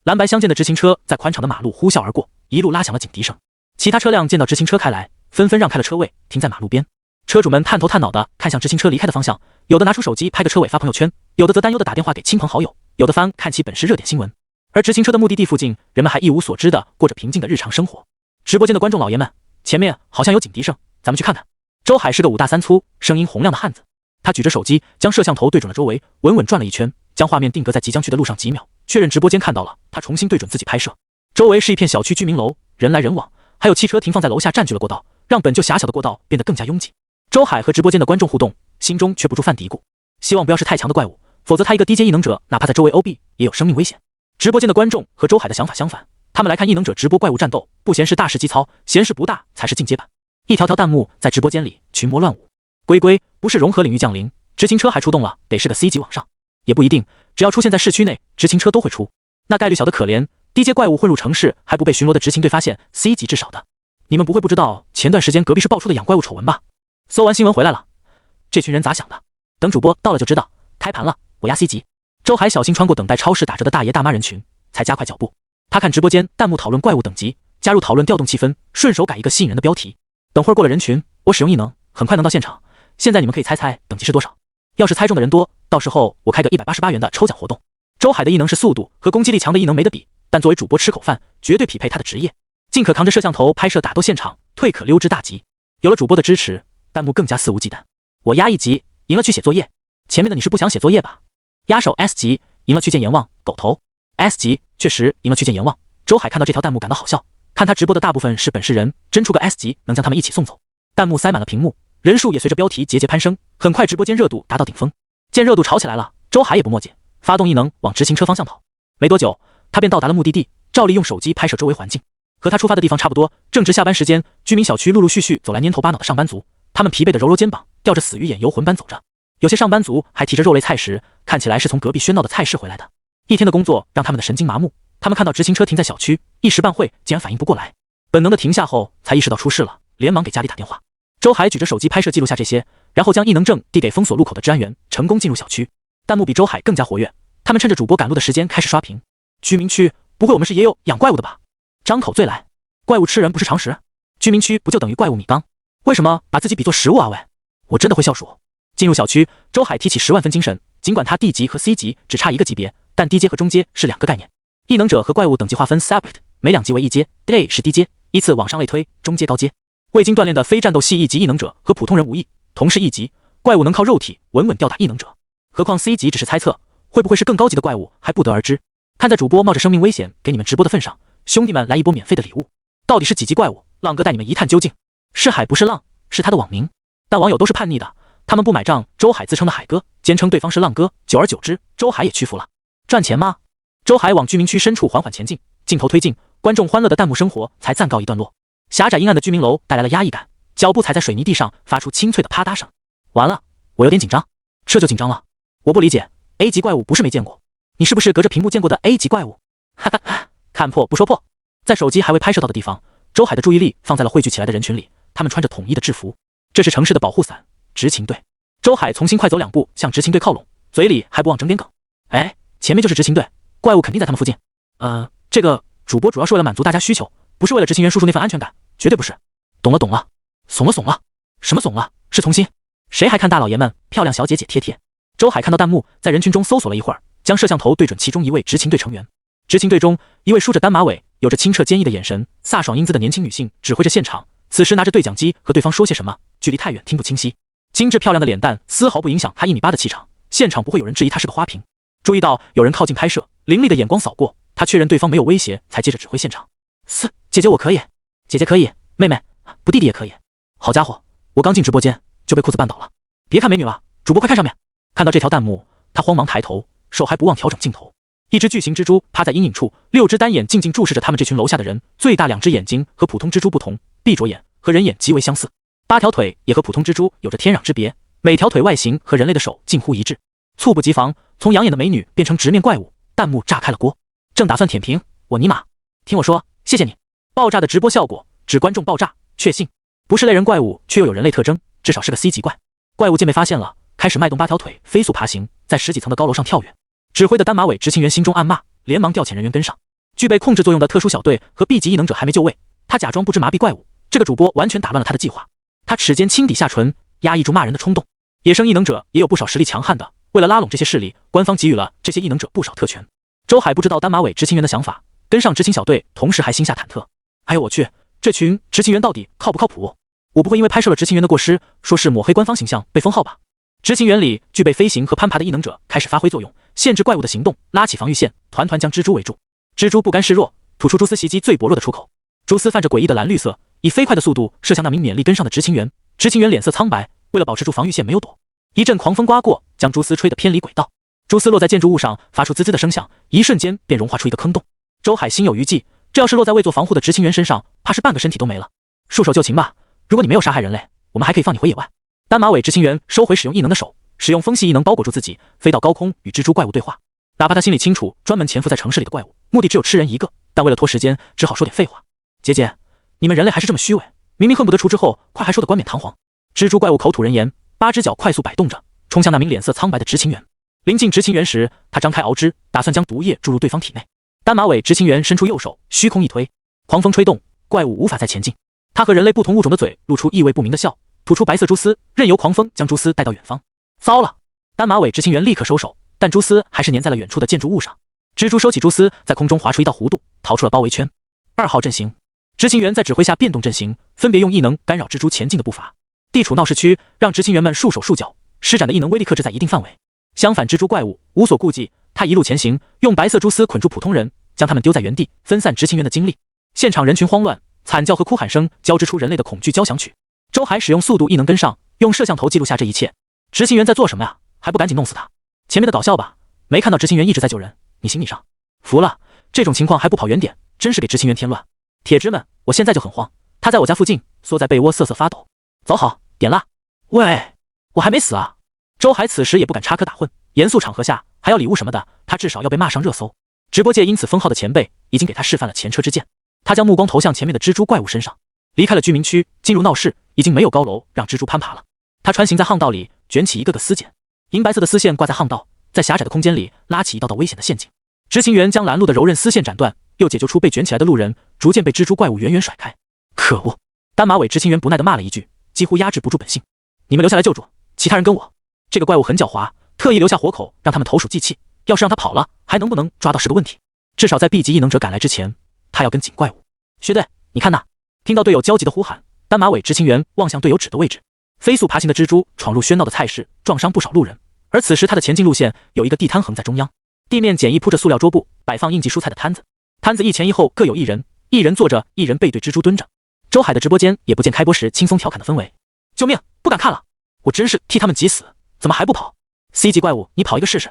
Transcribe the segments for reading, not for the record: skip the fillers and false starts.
蓝白相间的直行车在宽敞的马路呼啸而过，一路拉响了警笛声。其他车辆见到直行车开来，纷纷让开了车位，停在马路边。车主们探头探脑的看向直行车离开的方向，有的拿出手机拍个车尾发朋友圈，有的则担忧的打电话给亲朋好友，有的翻看起本市热点新闻。而直行车的目的地附近，人们还一无所知的过着平静的日常生活。直播间的观众老爷们，前面好像有警笛声，咱们去看看。周海是个5大3粗、声音洪亮的汉子，他举着手机，将摄像头对准了周围，稳稳转了一圈，将画面定格在即将去的路上几秒，确认直播间看到了，他重新对准自己拍摄。周围是一片小区居民楼，人来人往，还有汽车停放在楼下占据了过道，让本就狭小的过道变得更加拥挤。周海和直播间的观众互动，心中却不住犯嘀咕，希望不要是太强的怪物，否则他一个低阶异能者，哪怕在周围 OB 也有生命危险。直播间的观众和周海的想法相反，他们来看异能者直播怪物战斗，不嫌是大事基操，嫌是不大才是进阶版。一条条弹幕在直播间里群魔乱舞。龟龟不是融合领域降临，直行车还出动了，得是个 C 级往上，也不一定，只要出现在市区内，直行车都会出。那概率小的可怜，低阶怪物混入城市还不被巡逻的执勤队发现 ，C 级至少的。你们不会不知道前段时间隔壁是爆出的养怪物丑闻吧？搜完新闻回来了，这群人咋想的？等主播到了就知道。开盘了，我压 C 级。周海小心穿过等待超市打折的大爷大妈人群，才加快脚步。他看直播间弹幕讨论怪物等级，加入讨论调动气氛，顺手改一个吸引人的标题。等会儿过了人群，我使用异能，很快能到现场。现在你们可以猜猜等级是多少？要是猜中的人多，到时候我开个188元的抽奖活动。周海的异能是速度和攻击力强的异能没得比，但作为主播吃口饭，绝对匹配他的职业。进可扛着摄像头拍摄打斗现场，退可溜之大吉。有了主播的支持，弹幕更加肆无忌惮。我压1级，赢了去写作业。前面的你是不想写作业吧？压手 S 级，赢了去见阎王。狗头 S 级，确实赢了去见阎王。周海看到这条弹幕感到好笑，看他直播的大部分是本市人，真出个 S 级能将他们一起送走。弹幕塞满了屏幕，人数也随着标题节节攀升，很快直播间热度达到顶峰。见热度炒起来了，周海也不墨迹，发动异能往直行车方向跑。没多久，他便到达了目的地，照例用手机拍摄周围环境。和他出发的地方差不多，正值下班时间，居民小区陆陆续续走来蔫头巴脑的上班族，他们疲惫的揉揉肩膀，吊着死鱼眼游魂般走着。有些上班族还提着肉类菜食，看起来是从隔壁喧闹的菜市回来的。一天的工作让他们的神经麻木，他们看到直行车停在小区，一时半会竟然反应不过来，本能的停下后才意识到出事了，连忙给家里打电话。周海举着手机拍摄记录下这些，然后将异能证递给封锁路口的治安员，成功进入小区。弹幕比周海更加活跃，他们趁着主播赶路的时间开始刷屏。居民区，不会我们是也有养怪物的吧？张口醉来，怪物吃人不是常识？居民区不就等于怪物米缸？为什么把自己比作食物啊喂？我真的会笑数。进入小区，周海提起10万分精神，尽管他 D 级和 C 级只差一个级别，但低阶和中阶是两个概念。异能者和怪物等级划分 separate， 每2级为1阶 ，D 是低阶，依次往上类推，中阶高阶。未经锻炼的非战斗系1级异能者和普通人无异，同是1级，怪物能靠肉体稳稳吊打异能者。何况 C 级只是猜测，会不会是更高级的怪物还不得而知。看在主播冒着生命危险给你们直播的份上，兄弟们来一波免费的礼物。到底是几级怪物？浪哥带你们一探究竟。是海不是浪，是他的网名。但网友都是叛逆的，他们不买账。周海自称的海哥，坚称对方是浪哥，久而久之，周海也屈服了。赚钱吗？周海往居民区深处缓缓前进，镜头推进，观众欢乐的弹幕生活才暂告一段落。狭窄阴暗的居民楼带来了压抑感，脚步踩在水泥地上，发出清脆的啪嗒声。完了，我有点紧张，这就紧张了。我不理解 ，A 级怪物不是没见过，你是不是隔着屏幕见过的 A 级怪物？哈哈，看破不说破。在手机还未拍摄到的地方，周海的注意力放在了汇聚起来的人群里，他们穿着统一的制服，这是城市的保护伞，执勤队。周海重新快走2步，向执勤队靠拢，嘴里还不忘整点梗。哎，前面就是执勤队，怪物肯定在他们附近。这个主播主要是为了满足大家需求，不是为了执行员叔叔那份安全感，绝对不是。懂了懂了，怂了怂了，什么怂了？是从心。谁还看大老爷们、漂亮小姐姐贴贴？周海看到弹幕，在人群中搜索了一会儿，将摄像头对准其中一位执勤队成员。执勤队中，一位梳着单马尾、有着清澈坚毅的眼神、飒爽英姿的年轻女性指挥着现场，此时拿着对讲机和对方说些什么，距离太远听不清晰。精致漂亮的脸蛋丝毫不影响她1米8的气场，现场不会有人质疑她是个花瓶。注意到有人靠近拍摄，凌厉的眼光扫过，他确认对方没有威胁，才接着指挥现场。姐姐我可以，姐姐可以，妹妹不弟弟也可以。好家伙，我刚进直播间就被裤子绊倒了。别看美女了，主播快看上面。看到这条弹幕，他慌忙抬头，手还不忘调整镜头。一只巨型蜘蛛趴在阴影处，6只单眼静静注视着他们这群楼下的人。最大2只眼睛和普通蜘蛛不同，闭着眼和人眼极为相似。8条腿也和普通蜘蛛有着天壤之别，每条腿外形和人类的手近乎一致。猝不及防，从养眼的美女变成直面怪物，弹幕炸开了锅。正打算舔屏，我尼玛，听我说，谢谢你。爆炸的直播效果，指观众爆炸，确信不是类人怪物，却又有人类特征，至少是个 C 级怪。怪物见被发现了，开始迈动8条腿，飞速爬行，在10几层的高楼上跳跃。指挥的单马尾执勤员心中暗骂，连忙调遣人员跟上。具备控制作用的特殊小队和 B 级异能者还没就位，他假装不知麻痹怪物。这个主播完全打乱了他的计划。他齿间轻抵下唇，压抑住骂人的冲动。野生异能者也有不少实力强悍的，为了拉拢这些势力，官方给予了这些异能者不少特权。周海不知道丹马尾执勤员的想法，跟上执勤小队，同时还心下忐忑。哎呦我去，这群执勤员到底靠不靠谱？我不会因为拍摄了执勤员的过失，说是抹黑官方形象被封号吧？执勤员里具备飞行和攀爬的异能者开始发挥作用，限制怪物的行动，拉起防御线，团团将蜘蛛围住。蜘蛛不甘示弱，吐出蛛丝袭击最薄弱的出口。蛛丝泛着诡异的蓝绿色，以飞快的速度射向那名勉力跟上的执勤员。执勤员脸色苍白，为了保持住防御线没有躲。一阵狂风刮过，将蛛丝吹得偏离轨道。蛛丝落在建筑物上，发出滋滋的声响，一瞬间便融化出一个坑洞。周海心有余悸，这要是落在未做防护的执勤员身上，怕是半个身体都没了。束手就擒吧，如果你没有杀害人类，我们还可以放你回野外。丹马尾执勤员收回使用异能的手，使用风系异能包裹住自己，飞到高空与蜘蛛怪物对话。哪怕他心里清楚，专门潜伏在城市里的怪物，目的只有吃人一个，但为了拖时间，只好说点废话。姐姐，你们人类还是这么虚伪，明明恨不得除之后，快还说得冠冕堂皇。蜘蛛怪物口吐人言，八只脚快速摆动着，冲向那名脸色苍白的执勤员。临近执勤员时，他张开螯肢，打算将毒液注入对方体内。丹马尾执勤员伸出右手，虚空一推，狂风吹动，怪物无法再前进。他和人类不同物种的嘴露出意味不明的笑，吐出白色蛛丝，任由狂风将蛛丝带到远方。糟了！丹马尾执勤员立刻收手，但蛛丝还是粘在了远处的建筑物上。蜘蛛收起蛛丝，在空中划出一道弧度，逃出了包围圈。2号阵型，执勤员在指挥下变动阵型，分别用异能干扰蜘蛛前进的步伐。地处闹市区，让执勤员们束手束脚，施展的异能威力克制在一定范围。相反，蜘蛛怪物无所顾忌，他一路前行，用白色蛛丝捆住普通人，将他们丢在原地，分散执勤员的精力。现场人群慌乱，惨叫和哭喊声交织出人类的恐惧交响曲。周海使用速度异能跟上，用摄像头记录下这一切。执勤员在做什么呀？还不赶紧弄死他！前面的搞笑吧，没看到执勤员一直在救人，你行你上。服了，这种情况还不跑远点，真是给执勤员添乱。铁直们，我现在就很慌，他在我家附近，缩在被窝瑟瑟发抖。走好，点蜡。喂，我还没死啊！周海此时也不敢插科打诨，严肃场合下还要礼物什么的，他至少要被骂上热搜。直播界因此封号的前辈已经给他示范了前车之鉴。他将目光投向前面的蜘蛛怪物身上，离开了居民区，进入闹市，已经没有高楼让蜘蛛攀爬了。他穿行在巷道里，卷起一个个丝剪，银白色的丝线挂在巷道，在狭窄的空间里拉起一道道危险的陷阱。执勤员将拦路的柔韧丝线斩断，又解救出被卷起来的路人，逐渐被蜘蛛怪物远远甩开。可恶！丹马尾执勤员不耐地骂了一句，几乎压制不住本性。你们留下来救助，其他人跟我。这个怪物很狡猾，特意留下活口让他们投鼠忌器，要是让他跑了，还能不能抓到是个问题。至少在 B 级异能者赶来之前，他要跟紧怪物。学队，你看那！听到队友焦急的呼喊，丹马尾执勤员望向队友指的位置。飞速爬行的蜘蛛闯入喧闹的菜市，撞伤不少路人。而此时他的前进路线有一个地摊横在中央，地面简易铺着塑料桌布，摆放应季蔬菜的摊子。摊子一前一后各有一人，一人坐着，一人背对蜘蛛蹲着。周海的直播间也不见开播时轻松调侃的氛围。救命！不敢看了，我真是替他们急死，怎么还不跑 ？C 级怪物，你跑一个试试，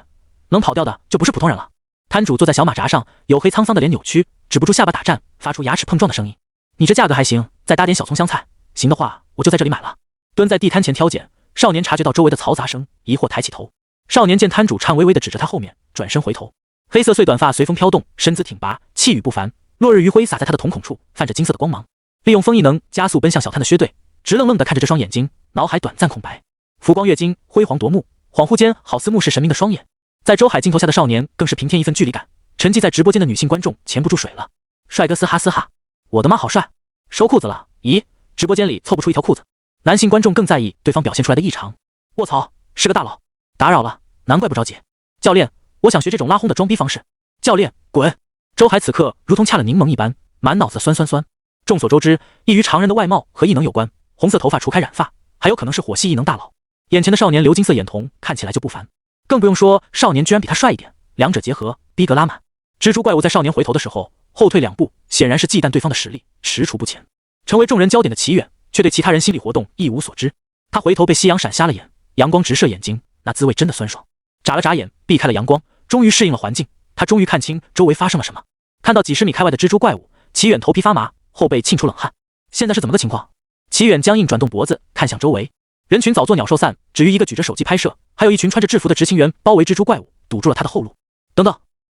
能跑掉的就不是普通人了。摊主坐在小马扎上，黝黑沧桑的脸扭曲，止不住下巴打颤，发出牙齿碰撞的声音。你这价格还行，再搭点小葱香菜，行的话我就在这里买了。蹲在地摊前挑拣，少年察觉到周围的嘈杂声，疑惑抬起头。少年见摊主颤巍巍地指着他后面，转身回头，黑色碎短发随风飘动，身姿挺拔，气宇不凡。落日余晖洒在他的瞳孔处，泛着金色的光芒。利用风异能加速奔向小摊的薛队，直愣愣地看着这双眼睛，脑海短暂空白。浮光跃金，辉煌夺目，恍惚间好似目视神明的双眼。在周海镜头下的少年更是平添一份距离感。沉寂在直播间的女性观众潜不住水了。帅哥嘶哈嘶哈，我的妈好帅！收裤子了？咦，直播间里凑不出一条裤子。男性观众更在意对方表现出来的异常。卧槽，是个大佬！打扰了，难怪不着急。教练，我想学这种拉轰的装逼方式。教练，滚！周海此刻如同掐了柠檬一般，满脑子酸酸酸。众所周知，异于常人的外貌和异能有关，红色头发除开染发，还有可能是火系异能大佬。眼前的少年鎏金色眼瞳看起来就不凡，更不用说少年居然比他帅一点，两者结合，逼格拉满。蜘蛛怪物在少年回头的时候后退2步，显然是忌惮对方的实力，踟蹰不前。成为众人焦点的齐远却对其他人心理活动一无所知。他回头被夕阳闪瞎了眼，阳光直射眼睛，那滋味真的酸爽。眨了眨眼，避开了阳光，终于适应了环境。他终于看清周围发生了什么。看到几十米开外的蜘蛛怪物，齐远头皮发麻，后背沁出冷汗。现在是怎么个情况？齐远僵硬转动脖子，看向周围。人群早作鸟兽散，只余一个举着手机拍摄，还有一群穿着制服的执勤员包围蜘蛛怪物，堵住了他的后路。等等，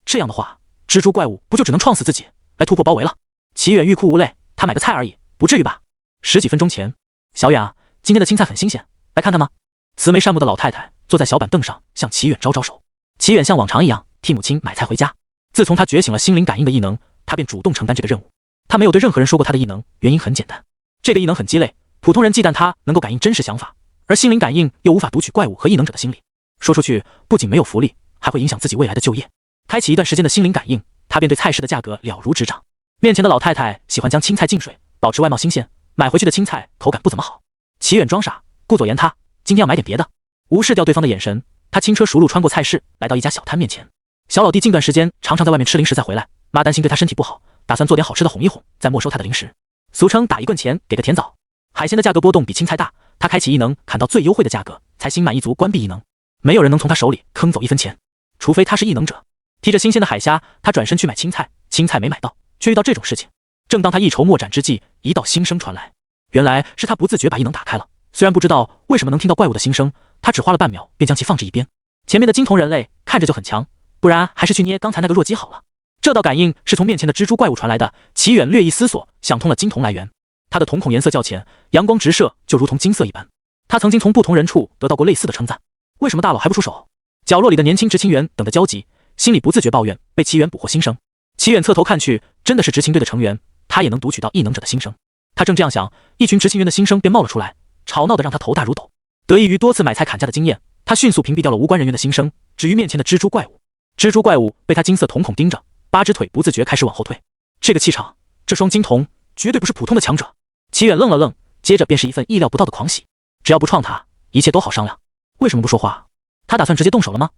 这样的话，蜘蛛怪物不就只能撞死自己，来突破包围了？齐远欲哭无泪，他买个菜而已，不至于吧？10几分钟前，小远啊，今天的青菜很新鲜，来看看吗？慈眉善目的老太太坐在小板凳上，向齐远招招手。齐远像往常一样替母亲买菜回家。自从他觉醒了心灵感应的异能，他他便主动承担这个任务。他没有对任何人说过他的异能，原因很简单，这个异能很鸡肋，普通人忌惮他能够感应真实想法，而心灵感应又无法读取怪物和异能者的心理，说出去不仅没有福利，还会影响自己未来的就业。开启一段时间的心灵感应，他便对菜市的价格了如指掌。面前的老太太喜欢将青菜浸水，保持外貌新鲜，买回去的青菜口感不怎么好。齐远装傻，顾左言他，今天要买点别的。无视掉对方的眼神，他轻车熟路穿过菜市，来到一家小摊面前。小老弟近段时间常常在外面吃零食再回来，妈担心对他身体不好，打算做点好吃的哄一哄，再没收他的零食，俗称打一棍钱给个甜枣。海鲜的价格波动比青菜大，他开启异能砍到最优惠的价格，才心满意足关闭异能。没有人能从他手里坑走1分钱，除非他是异能者。提着新鲜的海虾，他转身去买青菜，青菜没买到，却遇到这种事情。正当他一筹莫展之际，一道心声传来，原来是他不自觉把异能打开了。虽然不知道为什么能听到怪物的心声，他只花了半秒便将其放置一边。前面的金瞳人类看着就很强，不然还是去捏刚才那个弱鸡好了。这道感应是从面前的蜘蛛怪物传来的。齐远略一思索，想通了金瞳来源。他的瞳孔颜色较浅，阳光直射就如同金色一般。他曾经从不同人处得到过类似的称赞，为什么大佬还不出手？角落里的年轻执勤员等得焦急，心里不自觉抱怨被齐远捕获心声。齐远侧头看去，真的是执勤队的成员，他也能读取到异能者的心声。他正这样想，一群执勤员的心声便冒了出来，吵闹的让他头大如斗。得益于多次买菜砍价的经验，他迅速屏蔽掉了无关人员的心声，至于面前的蜘蛛怪物。蜘蛛怪物被他金色瞳孔盯着，8只腿不自觉开始往后退。这个气场，这双金瞳绝对不是普通的强者。齐远愣了愣，接着便是一份意料不到的狂喜。只要不创他，一切都好商量。为什么不说话？他打算直接动手了吗？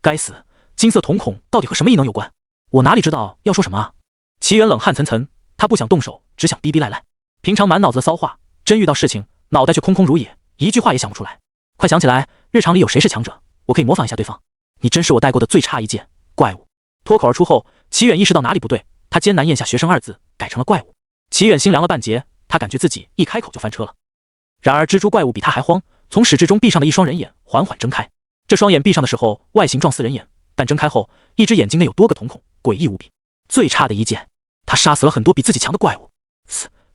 该死，金色瞳孔到底和什么异能有关？我哪里知道要说什么啊？齐远冷汗涔涔，他不想动手，只想逼逼赖赖。平常满脑子的骚话，真遇到事情，脑袋却空空如也，一句话也想不出来。快想起来，日常里有谁是强者？我可以模仿一下对方。你真是我带过的最差一届怪物。脱口而出后，齐远意识到哪里不对，他艰难咽下学生2字，改成了怪物。齐远心凉了半截，他感觉自己一开口就翻车了。然而蜘蛛怪物比他还慌，从始至终闭上的一双人眼缓缓睁开。这双眼闭上的时候，外形状似人眼，但睁开后，一只眼睛内有多个瞳孔，诡异无比。最差的一届，他杀死了很多比自己强的怪物。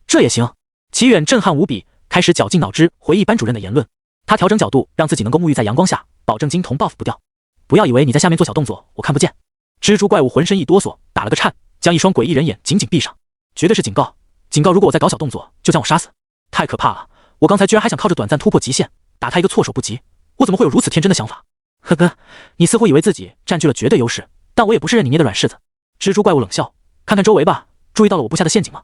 这也行？齐远震撼无比，开始绞尽脑汁回忆班主任的言论。他调整角度，让自己能够沐浴在阳光下，保证金瞳 buff 不掉。不要以为你在下面做小动作，我看不见。蜘蛛怪物浑身一哆嗦，打了个颤，将一双诡异人眼紧紧闭上。绝对是警告，警告！如果我再搞小动作，就将我杀死。太可怕了！我刚才居然还想靠着短暂突破极限，打他一个措手不及。我怎么会有如此天真的想法？呵呵，你似乎以为自己占据了绝对优势，但我也不是任你捏的软柿子。蜘蛛怪物冷笑，看看周围吧，注意到了我布下的陷阱吗？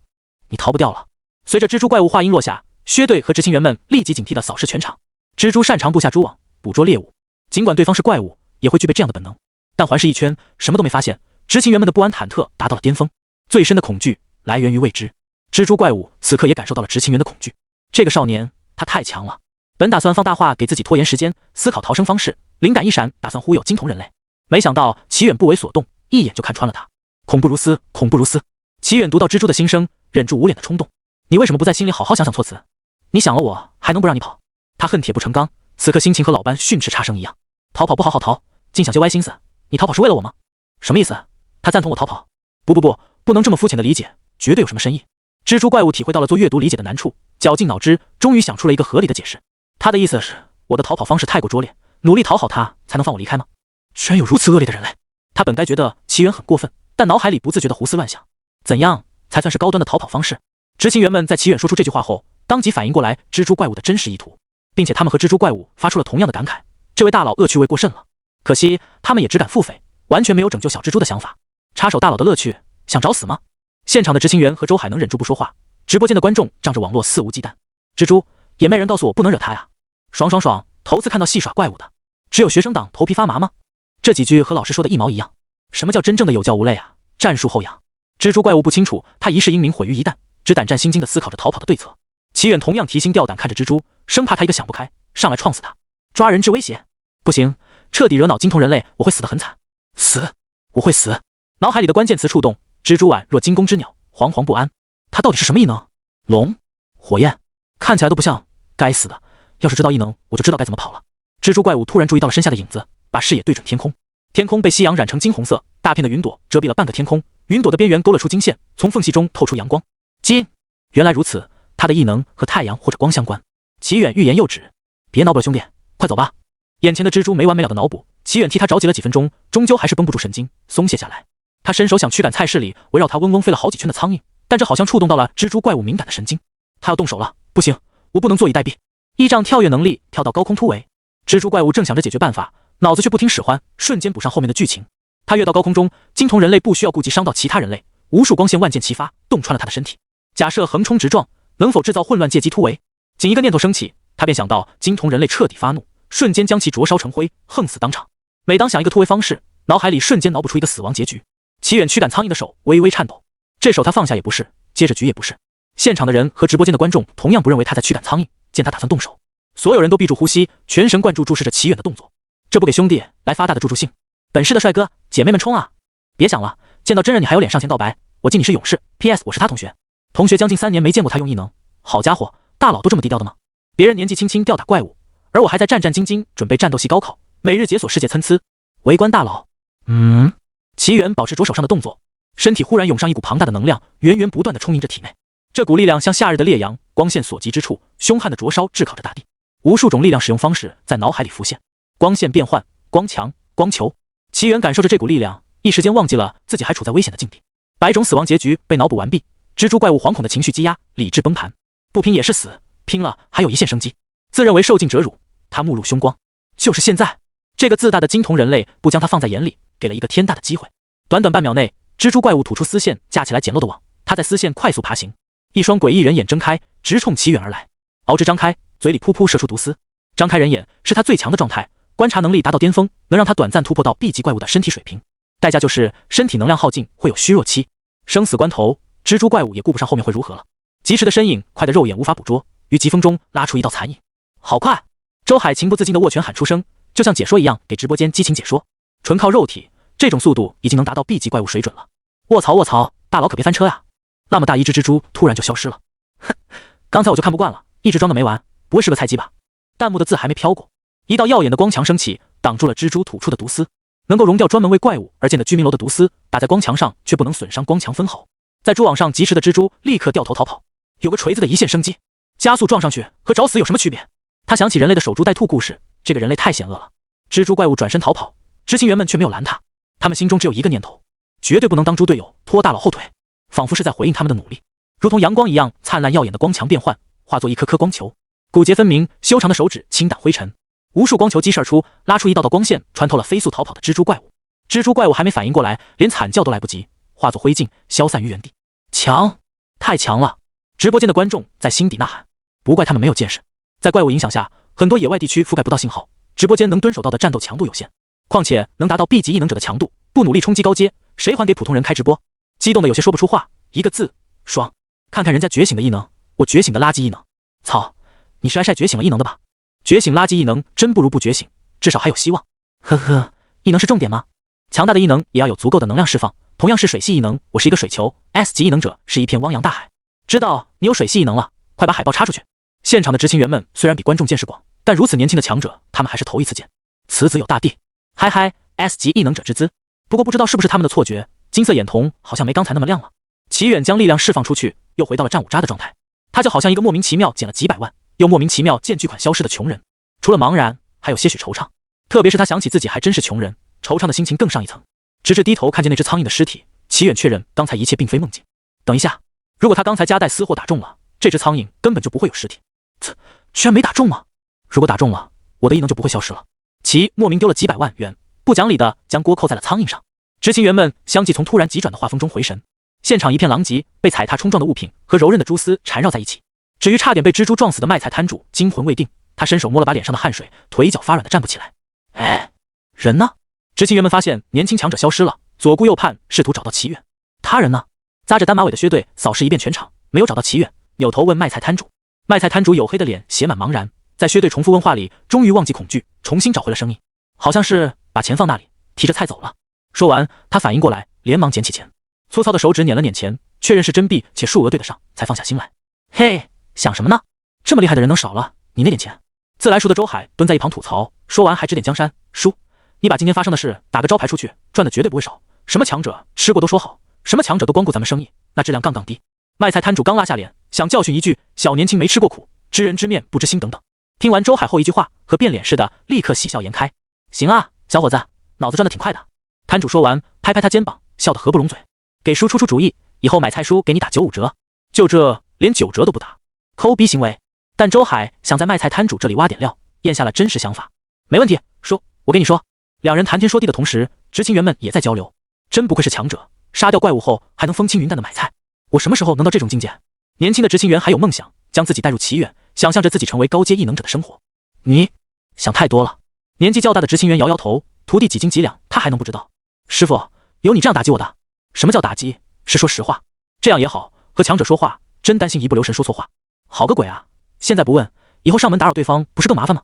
你逃不掉了。随着蜘蛛怪物话音落下，薛队和执勤员们立即警惕地扫视全场。蜘蛛擅长布下蛛网，捕捉猎物，尽管对方是怪物，也会具备这样的本能。但环视一圈，什么都没发现。执勤员们的不安忐忑达到了巅峰，最深的恐惧来源于未知。蜘蛛怪物此刻也感受到了执勤员的恐惧。这个少年，他太强了。本打算放大话给自己拖延时间，思考逃生方式，灵感一闪，打算忽悠金瞳人类。没想到齐远不为所动，一眼就看穿了他。恐怖如斯，恐怖如斯。齐远读到蜘蛛的心声，忍住捂脸的冲动。你为什么不在心里好好想想措辞？你想了我，还能不让你跑？他恨铁不成钢，此刻心情和老班训斥差生一样。逃跑不好好逃，竟想些歪心思。你逃跑是为了我吗？什么意思？他赞同我逃跑？不能这么肤浅的理解，绝对有什么深意。蜘蛛怪物体会到了做阅读理解的难处，绞尽脑汁，终于想出了一个合理的解释。他的意思是，我的逃跑方式太过拙劣，努力讨好他才能放我离开吗？居然有如此恶劣的人类！他本该觉得齐远很过分，但脑海里不自觉地胡思乱想，怎样才算是高端的逃跑方式？执勤员们在齐远说出这句话后，当即反应过来蜘蛛怪物的真实意图，并且他们和蜘蛛怪物发出了同样的感慨：这位大佬恶趣味过甚了。可惜他们也只敢腹诽，完全没有拯救小蜘蛛的想法。插手大佬的乐趣，想找死吗？现场的执勤员和周海能忍住不说话，直播间的观众仗着网络肆无忌惮。蜘蛛也没人告诉我不能惹他呀！爽，头次看到戏耍怪物的，只有学生党头皮发麻吗？这几句和老师说的一毛一样。什么叫真正的有教无类啊？战术后仰。蜘蛛怪物不清楚，他一世英名毁于一旦，只胆战心惊地思考着逃跑的对策。齐远同样提心吊胆看着蜘蛛，生怕他一个想不开，上来撞死他。抓人质威胁，不行，彻底惹恼金瞳人类，我会死得很惨。我会死。脑海里的关键词触动，蜘蛛宛若惊弓之鸟，惶惶不安。他到底是什么异能？龙？火焰？看起来都不像。该死的，要是知道异能，我就知道该怎么跑了。蜘蛛怪物突然注意到了身下的影子，把视野对准天空。天空被夕阳染成金红色，大片的云朵遮蔽了半个天空，云朵的边缘勾勒出金线，从缝隙中透出阳光。金，原来如此，他的异能和太阳或者光相关。齐远欲言又止，别闹了兄弟，快走吧。眼前的蜘蛛没完没了的脑补，齐远替他着急了几分钟，终究还是绷不住神经，松懈下来。他伸手想驱赶菜市里围绕他嗡嗡飞了好几圈的苍蝇，但这好像触动到了蜘蛛怪物敏感的神经。他要动手了，不行，我不能坐以待毙。依仗跳跃能力跳到高空突围，蜘蛛怪物正想着解决办法，脑子却不听使唤，瞬间补上后面的剧情。他跃到高空中，金瞳人类不需要顾及伤到其他人类，无数光线万箭齐发，洞穿了他的身体。假设横冲直撞能否制造混乱借机突围？仅一个念头升起，他便想到金瞳人类彻底发怒，瞬间将其灼烧成灰，横死当场。每当想一个突围方式，脑海里瞬间脑补出一个死亡结局。齐远驱赶苍蝇的手微微颤抖，这手他放下也不是，接着举也不是。现场的人和直播间的观众同样不认为他在驱赶苍蝇，见他打算动手，所有人都闭住呼吸，全神贯注注视着齐远的动作。这不给兄弟来发大的助助兴？本市的帅哥，姐妹们冲啊！别想了，见到真人你还有脸上前道白，我敬你是勇士。PS 我是他同学，将近3年没见过他用异能，好家伙，大佬都这么低调的吗？别人年纪轻轻吊打怪物，而我还在战战兢兢准备战斗系高考，每日解锁世界参差。围观大佬，齐远保持着手上的动作，身体忽然涌上一股庞大的能量，源源不断地充盈着体内。这股力量像夏日的烈阳，光线所及之处，凶悍的灼烧炙烤着大地。无数种力量使用方式在脑海里浮现，光线变换，光墙，光球。齐远感受着这股力量，一时间忘记了自己还处在危险的境地。百种死亡结局被脑补完毕，蜘蛛怪物惶恐的情绪积压，理智崩盘。不拼也是死，拼了还有一线生机。自认为受尽折辱，他目露凶光。就是现在，这个自大的金瞳人类不将他放在眼里，给了一个天大的机会。短短半秒内，蜘蛛怪物吐出丝线架起来简陋的网，他在丝线快速爬行。一双诡异人眼睁开，直冲齐远而来。螯肢张开，嘴里噗噗射出毒丝。张开人眼是他最强的状态，观察能力达到巅峰，能让他短暂突破到 B 级怪物的身体水平。代价就是身体能量耗尽，会有虚弱期。生死关头，蜘蛛怪物也顾不上后面会如何了。疾驰的身影快得肉眼无法捕捉，于疾风中拉出一道残影。好快！周海情不自禁的握拳喊出声，就像解说一样给直播间激情解说。纯靠肉体，这种速度已经能达到 B 级怪物水准了。卧槽，大佬可别翻车呀！那么大一只蜘蛛突然就消失了。哼，刚才我就看不惯了，一直装的没完，不会是个菜鸡吧？弹幕的字还没飘过，一道耀眼的光墙升起，挡住了蜘蛛吐出的毒丝。能够熔掉专门为怪物而建的居民楼的毒丝，打在光墙上却不能损伤光墙分毫。在蛛网上疾驰的蜘蛛立刻掉头逃跑，有个锤子的一线生机，加速撞上去和找死有什么区别？他想起人类的守株待兔故事，这个人类太险恶了。蜘蛛怪物转身逃跑，执行员们却没有拦他，他们心中只有一个念头，绝对不能当猪队友拖大佬后腿，仿佛是在回应他们的努力。如同阳光一样灿烂耀眼的光墙变换，化作一颗颗光球，骨节分明，修长的手指轻掸灰尘，无数光球激射而出，拉出一道道光线，穿透了飞速逃跑的蜘蛛怪物。蜘蛛怪物还没反应过来，连惨叫都来不及，化作灰烬消散于原地。强，太强了！直播间的观众在心底呐喊，不怪他们没有见识。在怪物影响下，很多野外地区覆盖不到信号，直播间能蹲守到的战斗强度有限，况且能达到 B 级异能者的强度，不努力冲击高阶，谁还给普通人开直播？激动的有些说不出话，一个字：爽！看看人家觉醒的异能，我觉醒的垃圾异能。操，你是爱晒觉醒了异能的吧？觉醒垃圾异能真不如不觉醒，至少还有希望。呵呵，异能是重点吗？强大的异能也要有足够的能量释放。同样是水系异能，我是一个水球 ，S 级异能者是一片汪洋大海。知道你有水系异能了，快把海报插出去。现场的执行员们虽然比观众见识广，但如此年轻的强者，他们还是头一次见。此子有大帝，嗨嗨 ，S 级异能者之姿。不过不知道是不是他们的错觉，金色眼瞳好像没刚才那么亮了。齐远将力量释放出去，又回到了战五渣的状态。他就好像一个莫名其妙捡了几百万，又莫名其妙见巨款消失的穷人，除了茫然，还有些许惆怅。特别是他想起自己还真是穷人，惆怅的心情更上一层。直至低头看见那只苍蝇的尸体，齐远确认刚才一切并非梦境。等一下，如果他刚才夹带私货打中了，这只苍蝇根本就不会有尸体。居然没打中吗？如果打中了，我的异能就不会消失了。齐莫名丢了几百万元，不讲理的将锅扣在了苍蝇上。执行员们相继从突然急转的画风中回神，现场一片狼藉，被踩踏冲撞的物品和柔韧的蛛丝缠绕在一起。至于差点被蜘蛛撞死的卖菜摊主，惊魂未定，他伸手摸了把脸上的汗水，腿脚发软的站不起来。哎，人呢？执行员们发现年轻强者消失了，左顾右盼，试图找到齐远。他人呢？扎着单马尾的薛队扫视一遍全场，没有找到齐远，扭头问卖菜摊主。卖菜摊主黝黑的脸写满茫然，在薛队重复问话里，终于忘记恐惧，重新找回了声音。好像是把钱放那里，提着菜走了。说完，他反应过来，连忙捡起钱，粗糙的手指捻了捻钱，确认是真币且数额对得上，才放下心来。嘿，想什么呢？这么厉害的人能少了你那点钱？自来熟的周海蹲在一旁吐槽，说完还指点江山，叔，你把今天发生的事打个招牌出去，赚的绝对不会少。什么强者吃过都说好，什么强者都光顾咱们生意，那质量杠杠低。卖菜摊主刚拉下脸，想教训一句小年轻没吃过苦，知人知面不知心等等。听完周海后一句话，和变脸似的，立刻喜笑颜开。行啊，小伙子，脑子转得挺快的。摊主说完，拍拍他肩膀，笑得合不拢嘴。给叔出出主意，以后买菜书给你打95折。就这，连9折都不打，抠逼行为。但周海想在卖菜摊主这里挖点料，咽下了真实想法。没问题，叔，我跟你说。两人谈天说地的同时，执勤员们也在交流。真不愧是强者，杀掉怪物后还能风轻云淡的买菜。我什么时候能到这种境界？年轻的执勤员还有梦想，将自己带入奇远，想象着自己成为高阶异能者的生活。你想太多了。年纪较大的执勤员摇摇头，徒弟几斤几两，他还能不知道？师傅，有你这样打击我的？什么叫打击？是说实话。这样也好，和强者说话，真担心一不留神说错话。好个鬼啊！现在不问，以后上门打扰对方，不是更麻烦吗？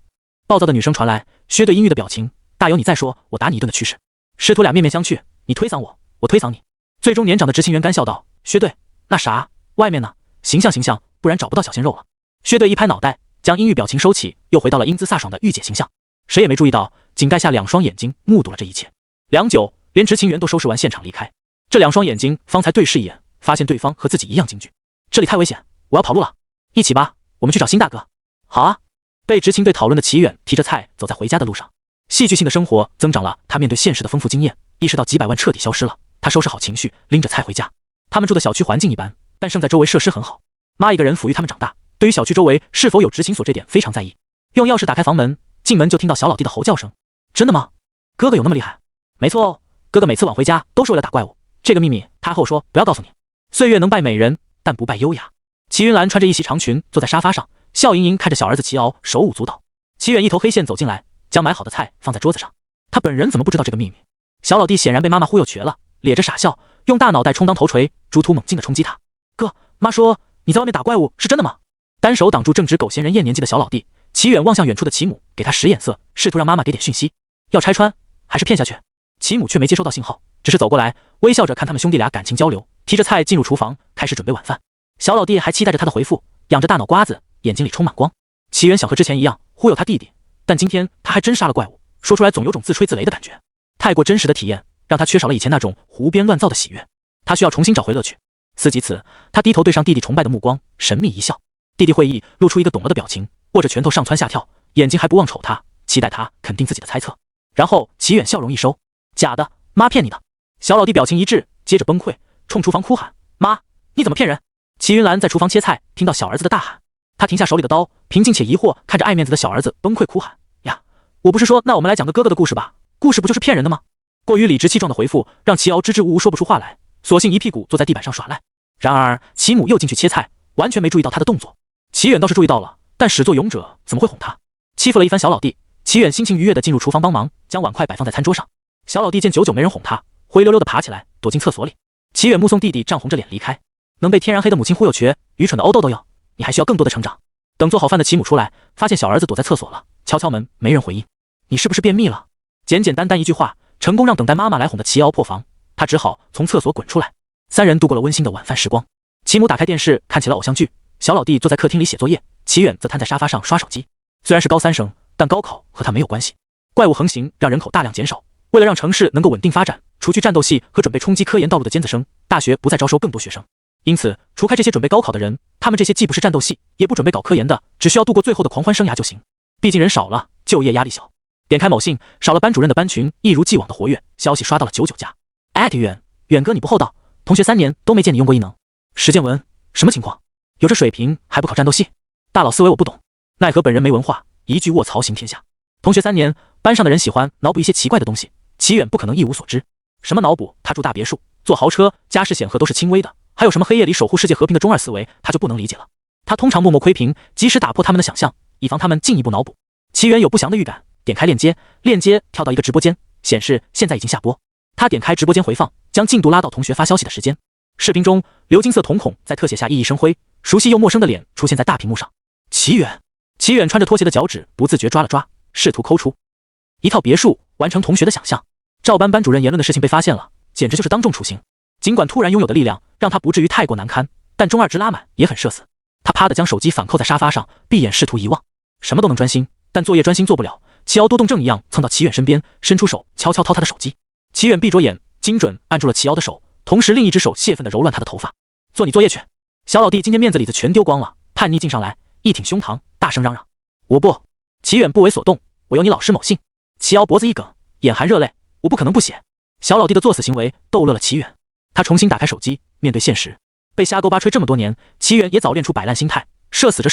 暴躁的女声传来，薛队阴郁的表情，大有你再说我打你一顿的趋势。师徒俩面面相觑，你推搡我，我推搡你。最终年长的执勤员干笑道：薛队，那啥，外面呢？形象，不然找不到小鲜肉了。薛队一拍脑袋，将阴郁表情收起，又回到了英姿飒爽的御姐形象。谁也没注意到，井盖下2双眼睛目睹了这一切。良久，连执勤员都收拾完现场离开。这2双眼睛方才对视一眼，发现对方和自己一样惊惧。这里太危险，我要跑路了。一起吧，我们去找辛大哥。好啊。被执勤队讨论的齐远提着菜走在回家的路上。戏剧性的生活增长了他面对现实的丰富经验，意识到几百万彻底消失了。他收拾好情绪，拎着菜回家。他们住的小区环境一般，但胜在周围设施很好。妈一个人抚育他们长大，对于小区周围是否有执勤所这点非常在意。用钥匙打开房门，进门就听到小老弟的吼叫声。真的吗？哥哥有那么厉害？没错哦，哥哥每次晚回家都是为了打怪物。这个秘密他和我说不要告诉你。岁月能败美人，但不败优雅。齐云兰穿着一袭长裙坐在沙发上，笑盈盈看着小儿子齐敖手舞足蹈。齐远一头黑线走进来，将买好的菜放在桌子上。他本人怎么不知道这个秘密？小老弟显然被妈妈忽悠瘸了，咧着傻笑，用大脑袋充当头锤，猪突猛进的冲击他。哥，妈说你在外面打怪物是真的吗？单手挡住正值狗嫌人厌年纪的小老弟，齐远望向远处的齐母，给他使眼色，试图让妈妈给点讯息。要拆穿还是骗下去？齐母却没接收到信号，只是走过来，微笑着看他们兄弟俩感情交流，提着菜进入厨房，开始准备晚饭。小老弟还期待着他的回复，仰着大脑瓜子，眼睛里充满光。齐远想和之前一样忽悠他弟弟，但今天他还真杀了怪物，说出来总有种自吹自擂的感觉。太过真实的体验，让他缺少了以前那种胡编乱造的喜悦。他需要重新找回乐趣。思及此，他低头对上弟弟崇拜的目光，神秘一笑。弟弟会意，露出一个懂了的表情，握着拳头上蹿下跳，眼睛还不忘瞅他，期待他肯定自己的猜测。然后齐远笑容一收，假的，妈骗你的。小老弟表情一致，接着崩溃，冲厨房哭喊：妈，你怎么骗人？齐云兰在厨房切菜，听到小儿子的大喊，他停下手里的刀，平静且疑惑看着爱面子的小儿子，崩溃哭喊：呀，我不是说那我们来讲个哥哥的故事吧？故事不就是骗人的吗？过于理直气壮的回复让齐敖支支吾吾说不出话来，索性一屁股坐在地板上耍赖。然而齐母又进去切菜，完全没注意到他的动作。齐远倒是注意到了，但始作俑者怎么会哄他？欺负了一番小老弟，齐远心情愉悦地进入厨房帮忙，将碗筷摆放在餐桌上。小老弟见久久没人哄他，灰溜溜地爬起来躲进厕所里。齐远目送弟弟涨红着脸离开，能被天然黑的母亲忽悠瘸，愚蠢的欧豆都有，你还需要更多的成长。等做好饭的齐母出来，发现小儿子躲在厕所了，敲敲门，没人回应。你是不是便秘了？简简单单一句话，成功让等待妈妈来哄的齐敖破防，他只好从厕所滚出来。三人度过了温馨的晚饭时光。齐母打开电视看起了偶像剧，小老弟坐在客厅里写作业，齐远则瘫在沙发上刷手机。虽然是高3生，但高考和他没有关系。怪物横行让人口大量减少，为了让城市能够稳定发展，除去战斗系和准备冲击科研道路的尖子生，大学不再招收更多学生。因此除开这些准备高考的人，他们这些既不是战斗系也不准备搞科研的，只需要度过最后的狂欢生涯就行。毕竟人少了，就业压力小。点开某信，少了班主任的班群一如既往的活跃，消息刷到了99家。远哥你不厚道，同学3年都没见你用过异能。实践文什么情况？有这水平还不考战斗系？大佬思维我不懂，奈何本人没文化，一句卧槽行天下。同学3年，班上的人喜欢脑补一些奇怪的东西，齐远不可能一无所知。什么脑补？他住大别墅，坐豪车，家世显赫都是轻微的，还有什么黑夜里守护世界和平的中二思维，他就不能理解了。他通常默默窥屏，及时打破他们的想象，以防他们进一步脑补。齐远有不祥的预感，点开链接跳到一个直播间，显示现在已经下播。他点开直播间回放，将进度拉到同学发消息的时间。视频中，鎏金色瞳孔在特写下熠熠生辉，熟悉又陌生的脸出现在大屏幕上。齐远穿着拖鞋的脚趾不自觉抓了抓，试图抠出一套别墅，完成同学的想象。照班班主任言论的事情被发现了，简直就是当众处刑。尽管突然拥有的力量让他不至于太过难堪，但中二值拉满也很社死。他啪地将手机反扣在沙发上，闭眼试图遗忘。什么都能专心，但作业专心做不了。齐敖多动症一样蹭到齐远身边，伸出手悄悄掏他的手机。齐远闭着眼，精准按住了齐敖的手，同时另一只手泄愤地揉乱他的头发。做你作业去。小老弟今天面子里子全丢光了，叛逆劲上来，一挺胸膛，大声嚷嚷：我不！齐远不为所动，我有你老师某信。齐敖脖子一梗，眼含热泪，我不可能不写。小老弟的作死行为逗乐了齐远，他重新打开手机，面对现实，被瞎勾八吹这么多年，齐远也早练出摆烂心态，射死着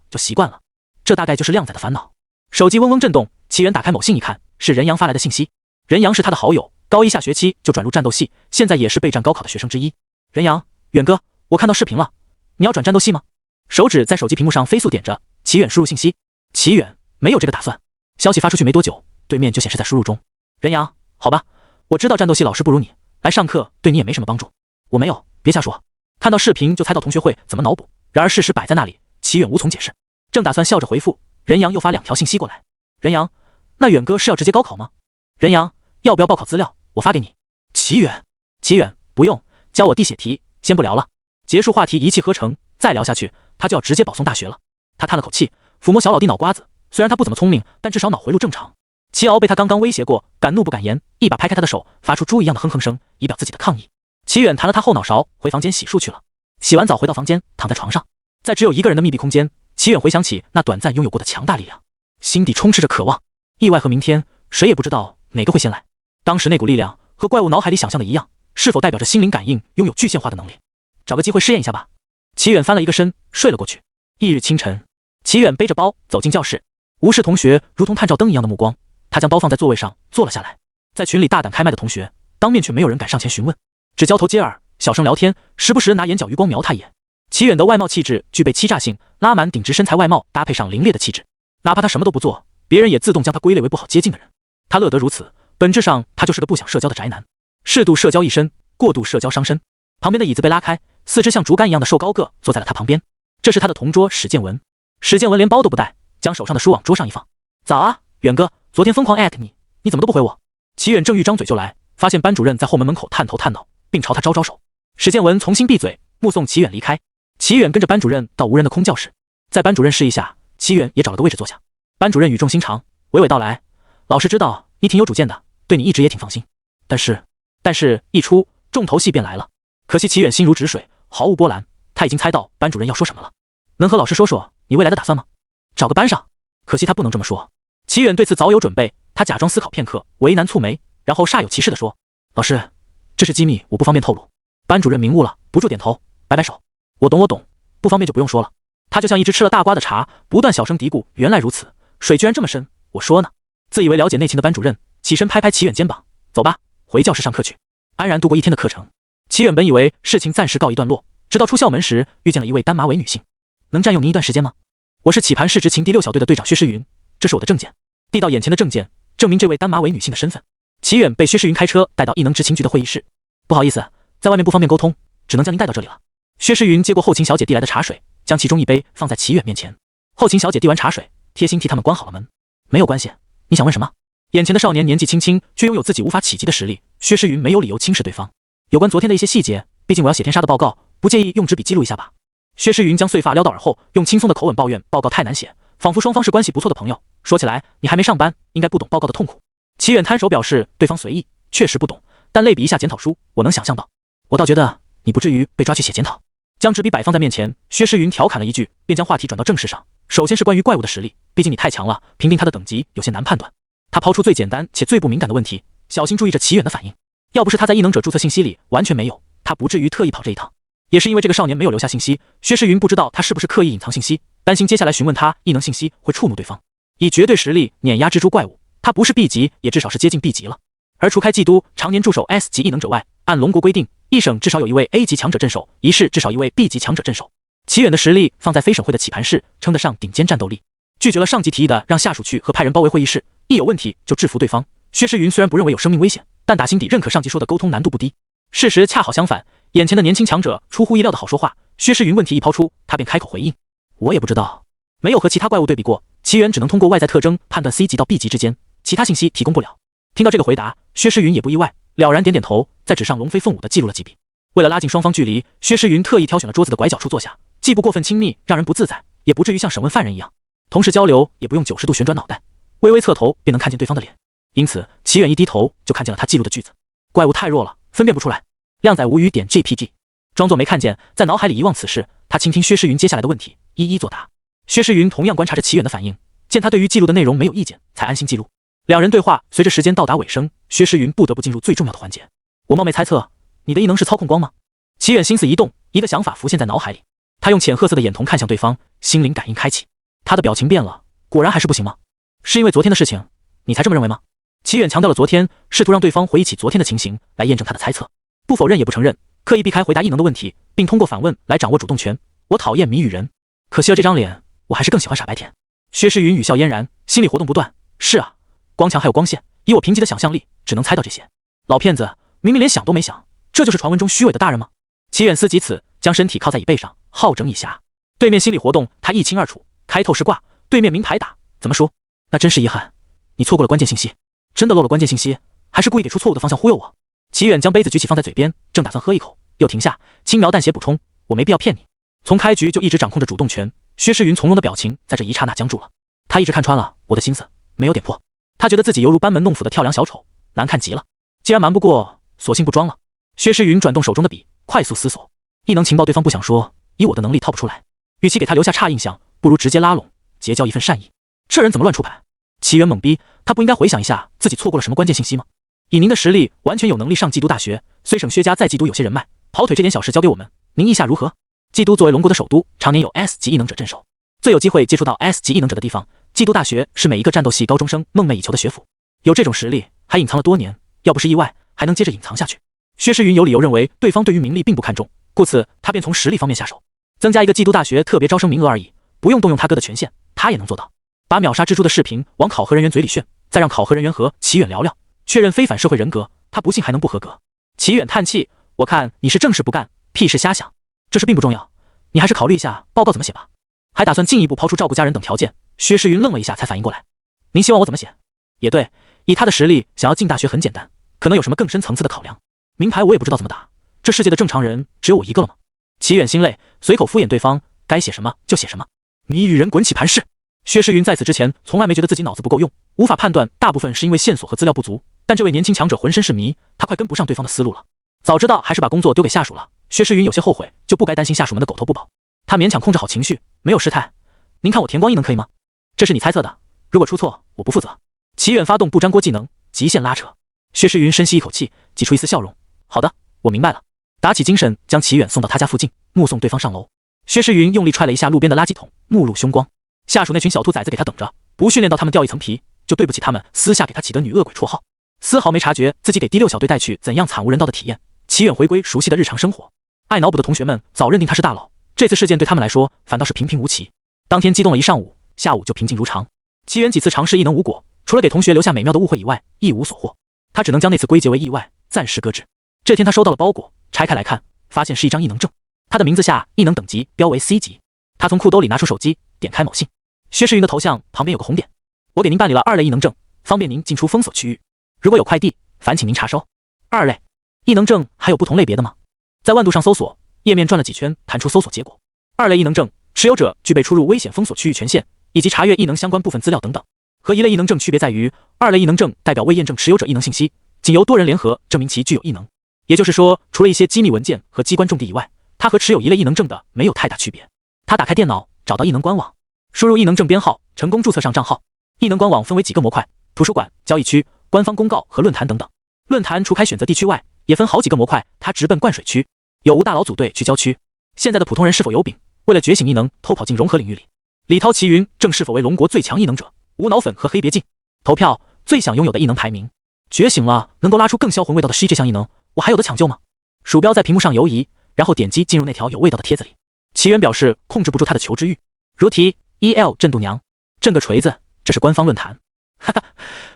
就习惯了。这大概就是靓仔的烦恼。手机嗡嗡震动，齐远打开某信一看，是任阳发来的信息。任阳是他的好友，高一下学期就转入战斗系，现在也是备战高考的学生之一。任阳，远哥，我看到视频了，你要转战斗系吗？手指在手机屏幕上飞速点着，齐远输入信息。齐远没有这个打算。消息发出去没多久，对面就显示在输入中。任阳，好吧，我知道战斗系老师不如你，来上课对你也没什么帮助。我没有，别瞎说。看到视频就猜到同学会怎么脑补，然而事实摆在那里，齐远无从解释。正打算笑着回复，任阳又发2条信息过来。任阳，那远哥是要直接高考吗？任阳，要不要报考资料？我发给你。齐远，不用，教我弟写题，先不聊了。结束话题一气呵成，再聊下去，他就要直接保送大学了。他叹了口气，抚摸小老弟脑瓜子，虽然他不怎么聪明，但至少脑回路正常。齐敖被他刚刚威胁过，敢怒不敢言，一把拍开他的手，发出猪一样的哼哼声，以表自己的抗议。齐远弹了他后脑勺，回房间洗漱去了。洗完澡回到房间，躺在床上，在只有一个人的密闭空间，齐远回想起那短暂拥有过的强大力量，心底充斥着渴望。意外和明天，谁也不知道哪个会先来。当时那股力量和怪物脑海里想象的一样，是否代表着心灵感应拥有具现化的能力？找个机会试验一下吧。齐远翻了一个身，睡了过去。翌日清晨，齐远背着包走进教室，无视同学如同探照灯一样的目光，他将包放在座位上坐了下来。在群里大胆开麦的同学，当面却没有人敢上前询问，只交头接耳，小声聊天，时不时拿眼角余光瞄他一眼。齐远的外貌气质具备欺诈性，拉满顶直身材外貌搭配上凌冽的气质，哪怕他什么都不做，别人也自动将他归类为不好接近的人。他乐得如此，本质上他就是个不想社交的宅男。适度社交益身，过度社交伤身。旁边的椅子被拉开，4只像竹竿一样的瘦高个坐在了他旁边。这是他的同桌史建文。史建文连包都不带，将手上的书往桌上一放。早啊，远哥，昨天疯狂@你，你怎么都不回我？齐远正欲张嘴就来，发现班主任在后门门口探头探脑，并朝他招招手。史建文重新闭嘴，目送齐远离开。齐远跟着班主任到无人的空教室，在班主任示意下，齐远也找了个位置坐下。班主任语重心长，娓娓道来：老师知道你挺有主见的，对你一直也挺放心。但是一出重头戏便来了。可惜齐远心如止水，毫无波澜。他已经猜到班主任要说什么了。能和老师说说你未来的打算吗？找个班上。可惜他不能这么说。齐远对此早有准备，他假装思考片刻，为难蹙眉，然后煞有其事地说：老师，这是机密，我不方便透露。班主任明悟了，不住点头，摆摆手：我懂，不方便就不用说了。他就像一只吃了大瓜的茶，不断小声嘀咕：原来如此，水居然这么深，我说呢。自以为了解内情的班主任起身拍拍齐远肩膀：走吧，回教室上课去。安然度过一天的课程。齐远本以为事情暂时告一段落，直到出校门时遇见了一位丹马尾女性。能占用您一段时间吗？我是棋盘市执勤第6小队的队长薛诗云，这是我的证件。递到眼前的证件证明这位丹马尾女性的身份。齐远被薛诗云开车带到异能执勤局的会议室。不好意思，在外面不方便沟通，只能将您带到这里了。薛诗云接过后勤小姐递来的茶水，将其中一杯放在齐远面前。后勤小姐递完茶水，贴心替他们关好了门。没有关系，你想问什么？眼前的少年年纪轻轻，却拥有自己无法企及的实力，薛诗云没有理由轻视对方。有关昨天的一些细节，毕竟我要写天杀的报告，不介意用纸笔记录一下吧？薛诗云将碎发撩到耳后，用轻松的口吻抱怨报告太难写，仿佛双方是关系不错的朋友。说起来，你还没上班，应该不懂报告的痛苦。齐远摊手表示对方随意，确实不懂，但类比一下检讨书，我能想象到。我倒觉得你不至于被抓去写检讨。将纸笔摆放在面前，薛诗云调侃了一句，便将话题转到正事上。首先是关于怪物的实力，毕竟你太强了，评定他的等级有些难判断。他抛出最简单且最不敏感的问题，小心注意着齐远的反应。要不是他在异能者注册信息里完全没有，他不至于特意跑这一趟。也是因为这个少年没有留下信息，薛诗云不知道他是不是刻意隐藏信息，担心接下来询问他异能信息会触怒对方。以绝对实力碾压蜘蛛怪物，他不是 B 级，也至少是接近 B 级了。而除开季都常年驻守 S 级异能者外，按龙国规定，一省至少有一位 A 级强者镇守，一市至少一位 B 级强者镇守。齐远的实力放在非省会的棋盘市，称得上顶尖战斗力。拒绝了上级提议的让下属去和派人包围会议室，一有问题就制服对方。薛诗云虽然不认为有生命危险，但打心底认可上级说的沟通难度不低。事实恰好相反，眼前的年轻强者出乎意料的好说话。薛诗云问题一抛出，他便开口回应：我也不知道，没有和其他怪物对比过，齐远只能通过外在特征判断 C 级到 B 级之间，其他信息提供不了。听到这个回答，薛诗云也不意外，了然点点头，在纸上龙飞凤舞地记录了几笔。为了拉近双方距离，薛诗云特意挑选了桌子的拐角处坐下，既不过分亲密让人不自在，也不至于像审问犯人一样。同时交流也不用90度旋转脑袋，微微侧头便能看见对方的脸。因此齐远一低头就看见了他记录的句子。怪物太弱了，分辨不出来。靓仔无语点 JPG， 装作没看见，在脑海里遗忘此事。他倾听薛诗云接下来的问题，一一作答。薛诗云同样观察着齐远的反应，见他对于记录的内容没有意见，才安心记录。两人对话随着时间到达尾声，薛诗云不得不进入最重要的环节。我冒昧猜测，你的异能是操控光吗？齐远心思一动，一个想法浮现在脑海里。他用浅褐色的眼瞳看向对方，心灵感应开启。他的表情变了，果然还是不行吗？是因为昨天的事情，你才这么认为吗？齐远强调了昨天，试图让对方回忆起昨天的情形，来验证他的猜测。不否认也不承认，刻意避开回答异能的问题，并通过反问来掌握主动权。我讨厌谜语人，可惜了这张脸，我还是更喜欢傻白甜。薛诗云语笑嫣然，心里活动不断。是啊，光强还有光线，以我贫瘠的想象力，只能猜到这些。老骗子，明明连想都没想，这就是传闻中虚伪的大人吗？齐远思及此，将身体靠在椅背上，好整以暇。对面心理活动他一清二楚，开透视卦，对面明牌打，怎么输？那真是遗憾，你错过了关键信息。真的漏了关键信息，还是故意给出错误的方向忽悠我？齐远将杯子举起放在嘴边，正打算喝一口，又停下，轻描淡写补充：我没必要骗你。从开局就一直掌控着主动权，薛诗云从容的表情在这一刹那僵住了。他一直看穿了我的心思，没有点破。他觉得自己犹如班门弄斧的跳梁小丑，难看极了。既然瞒不过，索性不装了。薛诗云转动手中的笔，快速思索。异能情报对方不想说，以我的能力套不出来，与其给他留下差印象，不如直接拉拢，结交一份善意。这人怎么乱出牌？齐远懵逼，他不应该回想一下自己错过了什么关键信息吗？以您的实力，完全有能力上缉毒大学，虽省薛家在缉毒有些人脉，跑腿这点小事交给我们，您意下如何？缉毒作为龙国的首都，常年有 S 级异能者镇守，最有机会接触到 S 级异能者的地方，缉毒大学是每一个战斗系高中生梦寐以求的学府。有这种实力，还隐藏了多年，要不是意外，还能接着隐藏下去。薛诗云有理由认为对方对于名利并不看重，故此他便从实力方面下手，增加一个缉毒大学特别招生名额而已，不用动用他哥的权限，他也能做到。把秒杀蜘蛛的视频往考核人员嘴里炫，再让考核人员和齐远聊聊，确认非反社会人格，他不信还能不合格。齐远叹气，我看你是正事不干，屁事瞎想。这事并不重要，你还是考虑一下报告怎么写吧。还打算进一步抛出照顾家人等条件。薛诗云愣了一下，才反应过来，您希望我怎么写？也对，以他的实力，想要进大学很简单，可能有什么更深层次的考量。名牌我也不知道怎么打，这世界的正常人只有我一个了吗？齐远心累，随口敷衍对方，该写什么就写什么。谜语人滚起盘式。薛诗云在此之前从来没觉得自己脑子不够用，无法判断，大部分是因为线索和资料不足。但这位年轻强者浑身是谜，他快跟不上对方的思路了。早知道还是把工作丢给下属了。薛诗云有些后悔，就不该担心下属们的狗头不保。他勉强控制好情绪，没有失态。您看我田光异能可以吗？这是你猜测的，如果出错，我不负责。齐远发动不粘锅技能，极限拉扯。薛诗云深吸一口气，挤出一丝笑容。好的，我明白了。打起精神，将齐远送到他家附近，目送对方上楼。薛诗云用力踹了一下路边的垃圾桶，目露凶光。下属那群小兔崽子给他等着，不训练到他们掉一层皮，就对不起他们私下给他起的女恶鬼绰号。丝毫没察觉自己给第6小队带去怎样惨无人道的体验。齐远回归熟悉的日常生活，爱脑补的同学们早认定他是大佬，这次事件对他们来说反倒是平平无奇。当天激动了一上午，下午就平静如常。齐远几次尝试异能无果，除了给同学留下美妙的误会以外，一无所获。他只能将那次归结为意外，暂时搁置。这天他收到了包裹，拆开来看，发现是一张异能证，他的名字下异能等级标为 C 级。他从裤兜里拿出手机，点开某信，薛诗云的头像旁边有个红点。我给您办理了2类异能证，方便您进出封锁区域，如果有快递，烦请您查收。2类异能证还有不同类别的吗？在万度上搜索，页面转了几圈，弹出搜索结果。2类异能证持有者具备出入危险封锁区域权限，以及查阅异能相关部分资料等等。和1类异能证区别在于，2类异能证代表未验证持有者异能信息，仅由多人联合证明其具有异能。也就是说，除了一些机密文件和机关重地以外，它和持有1类异能证的没有太大区别。他打开电脑，找到异能官网，输入异能证编号，成功注册上账号。异能官网分为几个模块：图书馆、交易区、官方公告和论坛等等。论坛除开选择地区外，也分好几个模块，他直奔灌水区，有无大佬组队去郊区。现在的普通人是否有饼？为了觉醒异能，偷跑进融合领域里。李涛、齐云正是否为龙国最强异能者？无脑粉和黑别镜投票最想拥有的异能排名。觉醒了，能够拉出更销魂味道的 C 这项异能，我还有的抢救吗？鼠标在屏幕上游移，然后点击进入那条有味道的帖子里。齐远表示控制不住他的求知欲。如题 EL 震度娘，震个锤子，这是官方论坛。哈哈，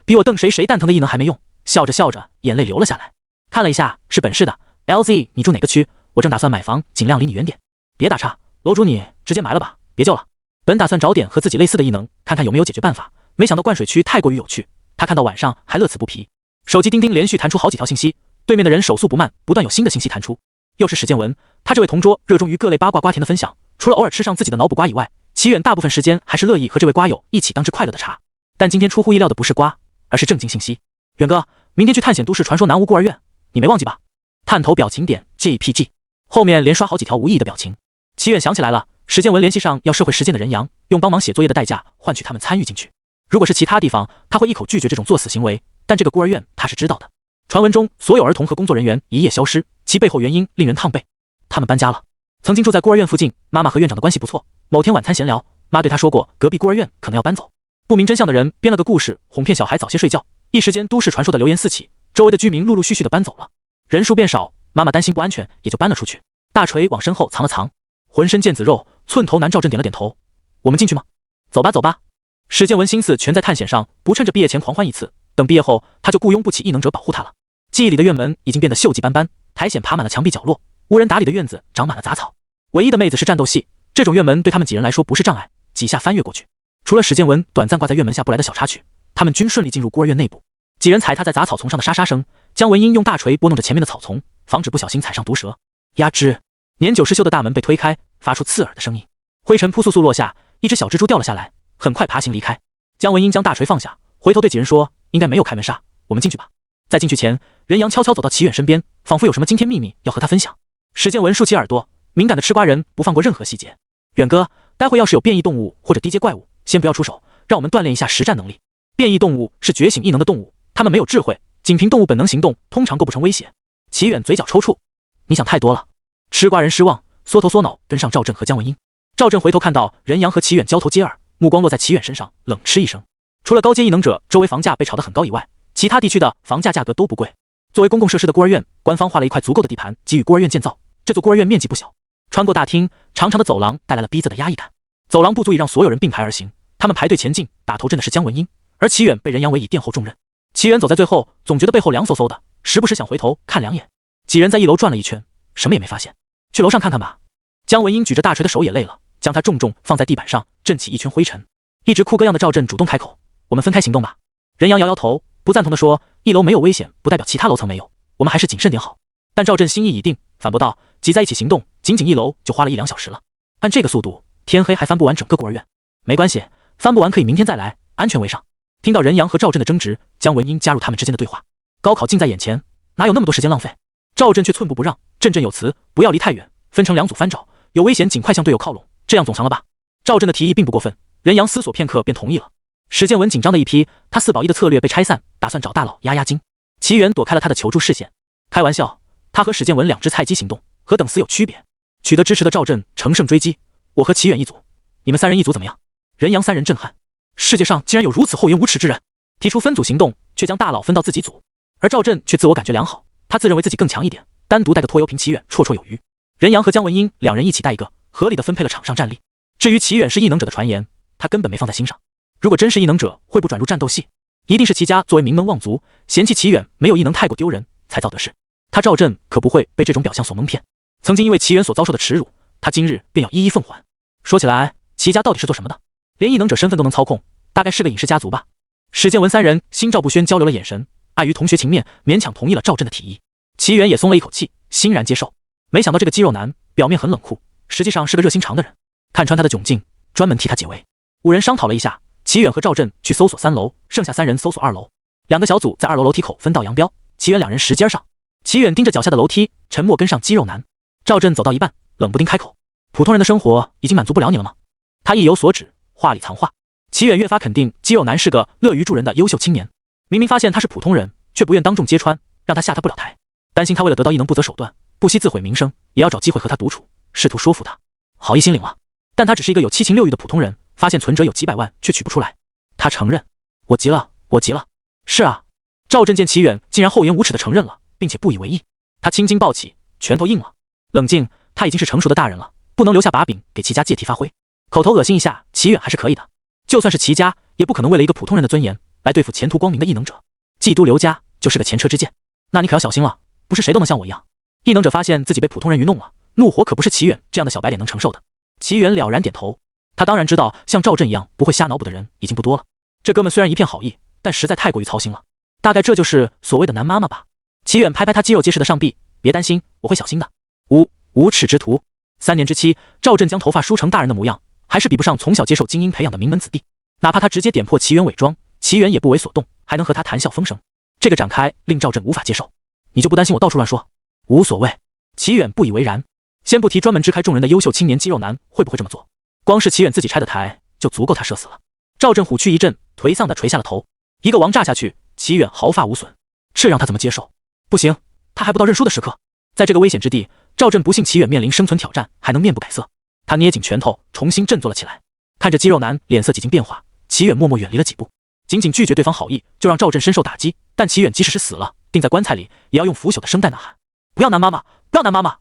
比我瞪谁蛋疼的异能还没用。笑着笑着，眼泪流了下来。看了一下，是本市的。LZ， 你住哪个区？我正打算买房，尽量离你远点。别打岔，楼主你直接埋了吧，别救了。本打算找点和自己类似的异能，看看有没有解决办法。没想到灌水区太过于有趣，他看到晚上还乐此不疲。手机叮叮连续弹出好几条信息，对面的人手速不慢，不断有新的信息弹出。又是史建文，他这位同桌热衷于各类八卦瓜甜的分享，除了偶尔吃上自己的脑补瓜以外，齐远大部分时间还是乐意和这位瓜友一起当吃快乐的茶。但今天出乎意料的不是瓜，而是正经信息。远哥，明天去探险都市传说南无孤儿院，你没忘记吧？探头表情点 JPG， 后面连刷好几条无意义的表情。齐远想起来了，史建文联系上要社会实践的人阳，用帮忙写作业的代价换取他们参与进去。如果是其他地方，他会一口拒绝这种作死行为，但这个孤儿院他是知道的。传闻中，所有儿童和工作人员一夜消失，其背后原因令人叹贝。他们搬家了。曾经住在孤儿院附近，妈妈和院长的关系不错。某天晚餐闲聊，妈对他说过，隔壁孤儿院可能要搬走。不明真相的人编了个故事，哄骗小孩早些睡觉。一时间，都市传说的流言四起，周围的居民陆陆续续的搬走了，人数变少。妈妈担心不安全，也就搬了出去。大锤往身后藏了藏，浑身腱子肉，寸头男赵振点了点头。我们进去吗？走吧，走吧。史建文心思全在探险上，不趁着毕业前狂欢一次，等毕业后他就雇佣不起异能者保护他了。记忆里的院门已经变得锈迹斑斑，苔藓爬满了墙壁角落，无人打理的院子长满了杂草。唯一的妹子是战斗系，这种院门对他们几人来说不是障碍，几下翻越过去。除了史建文短暂挂在院门下不来的小插曲，他们均顺利进入孤儿院内部。几人踩踏在杂草丛上的沙沙声，姜文英用大锤拨弄着前面的草丛，防止不小心踩上毒蛇。呀吱，年久失修的大门被推开，发出刺耳的声音，灰尘扑簌簌落下，一只小蜘蛛掉了下来，很快爬行离开。姜文英将大锤放下，回头对几人说：“应该没有开门煞，我们进去吧。”在进去前，任阳悄悄走到齐远身边，仿佛有什么惊天秘密要和他分享。史建文竖起耳朵，敏感的吃瓜人不放过任何细节。远哥，待会要是有变异动物或者低阶怪物，先不要出手，让我们锻炼一下实战能力。变异动物是觉醒异能的动物，它们没有智慧，仅凭动物本能行动，通常构不成威胁。齐远嘴角抽搐，你想太多了。吃瓜人失望，缩头缩脑跟上赵振和姜文英。赵振回头看到任阳和齐远交头接耳，目光落在齐远身上，冷嗤一声。除了高阶异能者周围房价被炒得很高以外，其他地区的房价价格都不贵。作为公共设施的孤儿院，官方划了一块足够的地盘，给予孤儿院建造。这座孤儿院面积不小，穿过大厅，长长的走廊带来了逼仄的压抑感。走廊不足以让所有人并排而行，他们排队前进，打头阵的是姜文英，而齐远被任阳委以殿后重任。齐远走在最后，总觉得背后凉飕飕的，时不时想回头看两眼。几人在一楼转了一圈，什么也没发现。去楼上看看吧。姜文英举着大锤的手也累了，将它重重放在地板上，震起一圈灰尘。一直哭个样的赵振主动开口：“我们分开行动吧。”任阳摇摇头，不赞同地说：“一楼没有危险，不代表其他楼层没有，我们还是谨慎点好。”但赵振心意已定，反驳道：“挤在一起行动，仅仅一楼就花了1-2小时了。按这个速度，天黑还翻不完整个孤儿院。没关系，翻不完可以明天再来，安全为上。”听到任阳和赵振的争执，姜文英加入他们之间的对话。高考近在眼前，哪有那么多时间浪费？赵振却寸步不让，振振有词：“不要离太远，分成2组翻找，有危险尽快向队友靠拢，这样总成了吧？”赵振的提议并不过分，任阳思索片刻便同意了。史建文紧张的一批，他4保1的策略被拆散，打算找大佬压压惊。齐远躲开了他的求助视线。开玩笑，他和史建文2只菜鸡行动，和等死有区别。取得支持的赵振乘胜追击：“我和齐远一组，你们3人一组怎么样？”任阳3人震撼，世界上竟然有如此厚颜无耻之人！提出分组行动，却将大佬分到自己组，而赵振却自我感觉良好，他自认为自己更强一点，单独带个拖油瓶齐远绰绰有余。任阳和姜文英2人一起带一个，合理的分配了场上战力。至于齐远是异能者的传言，他根本没放在心上。如果真是异能者，会不转入战斗系，一定是齐家作为名门望族，嫌弃齐远没有异能太过丢人，才造得势。他赵振可不会被这种表象所蒙骗。曾经因为齐远所遭受的耻辱，他今日便要一一奉还。说起来，齐家到底是做什么的？连异能者身份都能操控，大概是个隐士家族吧。史建文3人心照不宣交流了眼神，碍于同学情面，勉强同意了赵振的提议。齐远也松了一口气，欣然接受。没想到这个肌肉男表面很冷酷，实际上是个热心肠的人。看穿他的窘境，专门替他解围。5人商讨了一下，齐远和赵振去搜索3楼，剩下3人搜索2楼。2个小组在2楼楼梯口分道扬镳，齐远2人石阶上。齐远盯着脚下的楼梯，沉默跟上肌肉男。赵振走到一半，冷不丁开口：“普通人的生活已经满足不了你了吗？”他意有所指，话里藏话。齐远越发肯定肌肉男是个乐于助人的优秀青年。明明发现他是普通人，却不愿当众揭穿，让他下他不了台。担心他为了得到异能不择手段，不惜自毁名声，也要找机会和他独处，试图说服他。好意心领了，但他只是一个有7情6欲的普通人，发现存折有几百万却取不出来。他承认：“我急了，我急了。”是啊，赵振见齐远竟然厚颜无耻地承认了，并且不以为意。他青筋暴起，拳头硬了。冷静，他已经是成熟的大人了，不能留下把柄给齐家借题发挥。口头恶心一下，齐远还是可以的。就算是齐家，也不可能为了一个普通人的尊严来对付前途光明的异能者。嫉妒刘家就是个前车之鉴，那你可要小心了，不是谁都能像我一样。异能者发现自己被普通人愚弄了，怒火可不是齐远这样的小白脸能承受的。齐远了然点头，他当然知道像赵振一样不会瞎脑补的人已经不多了。这哥们虽然一片好意，但实在太过于操心了。大概这就是所谓的男妈妈吧。齐远拍拍他肌肉结实的上臂，别担心，我会小心的。无耻之徒，3年之期，赵振将头发梳成大人的模样，还是比不上从小接受精英培养的名门子弟。哪怕他直接点破齐远伪装，齐远也不为所动，还能和他谈笑风生。这个展开令赵振无法接受。你就不担心我到处乱说？无所谓。齐远不以为然。先不提专门支开众人的优秀青年肌肉男会不会这么做，光是齐远自己拆的台就足够他射死了。赵振虎躯一震，颓丧地垂下了头。一个王炸下去，齐远毫发无损，这让他怎么接受？不行，他还不到认输的时刻。在这个危险之地，赵振不信齐远面临生存挑战还能面不改色。他捏紧拳头，重新振作了起来。看着肌肉男脸色几经变化，齐远默默远离了几步，仅仅拒绝对方好意，就让赵振深受打击。但齐远即使是死了，钉在棺材里，也要用腐朽的声带呐喊：不要南妈妈，不要南妈妈！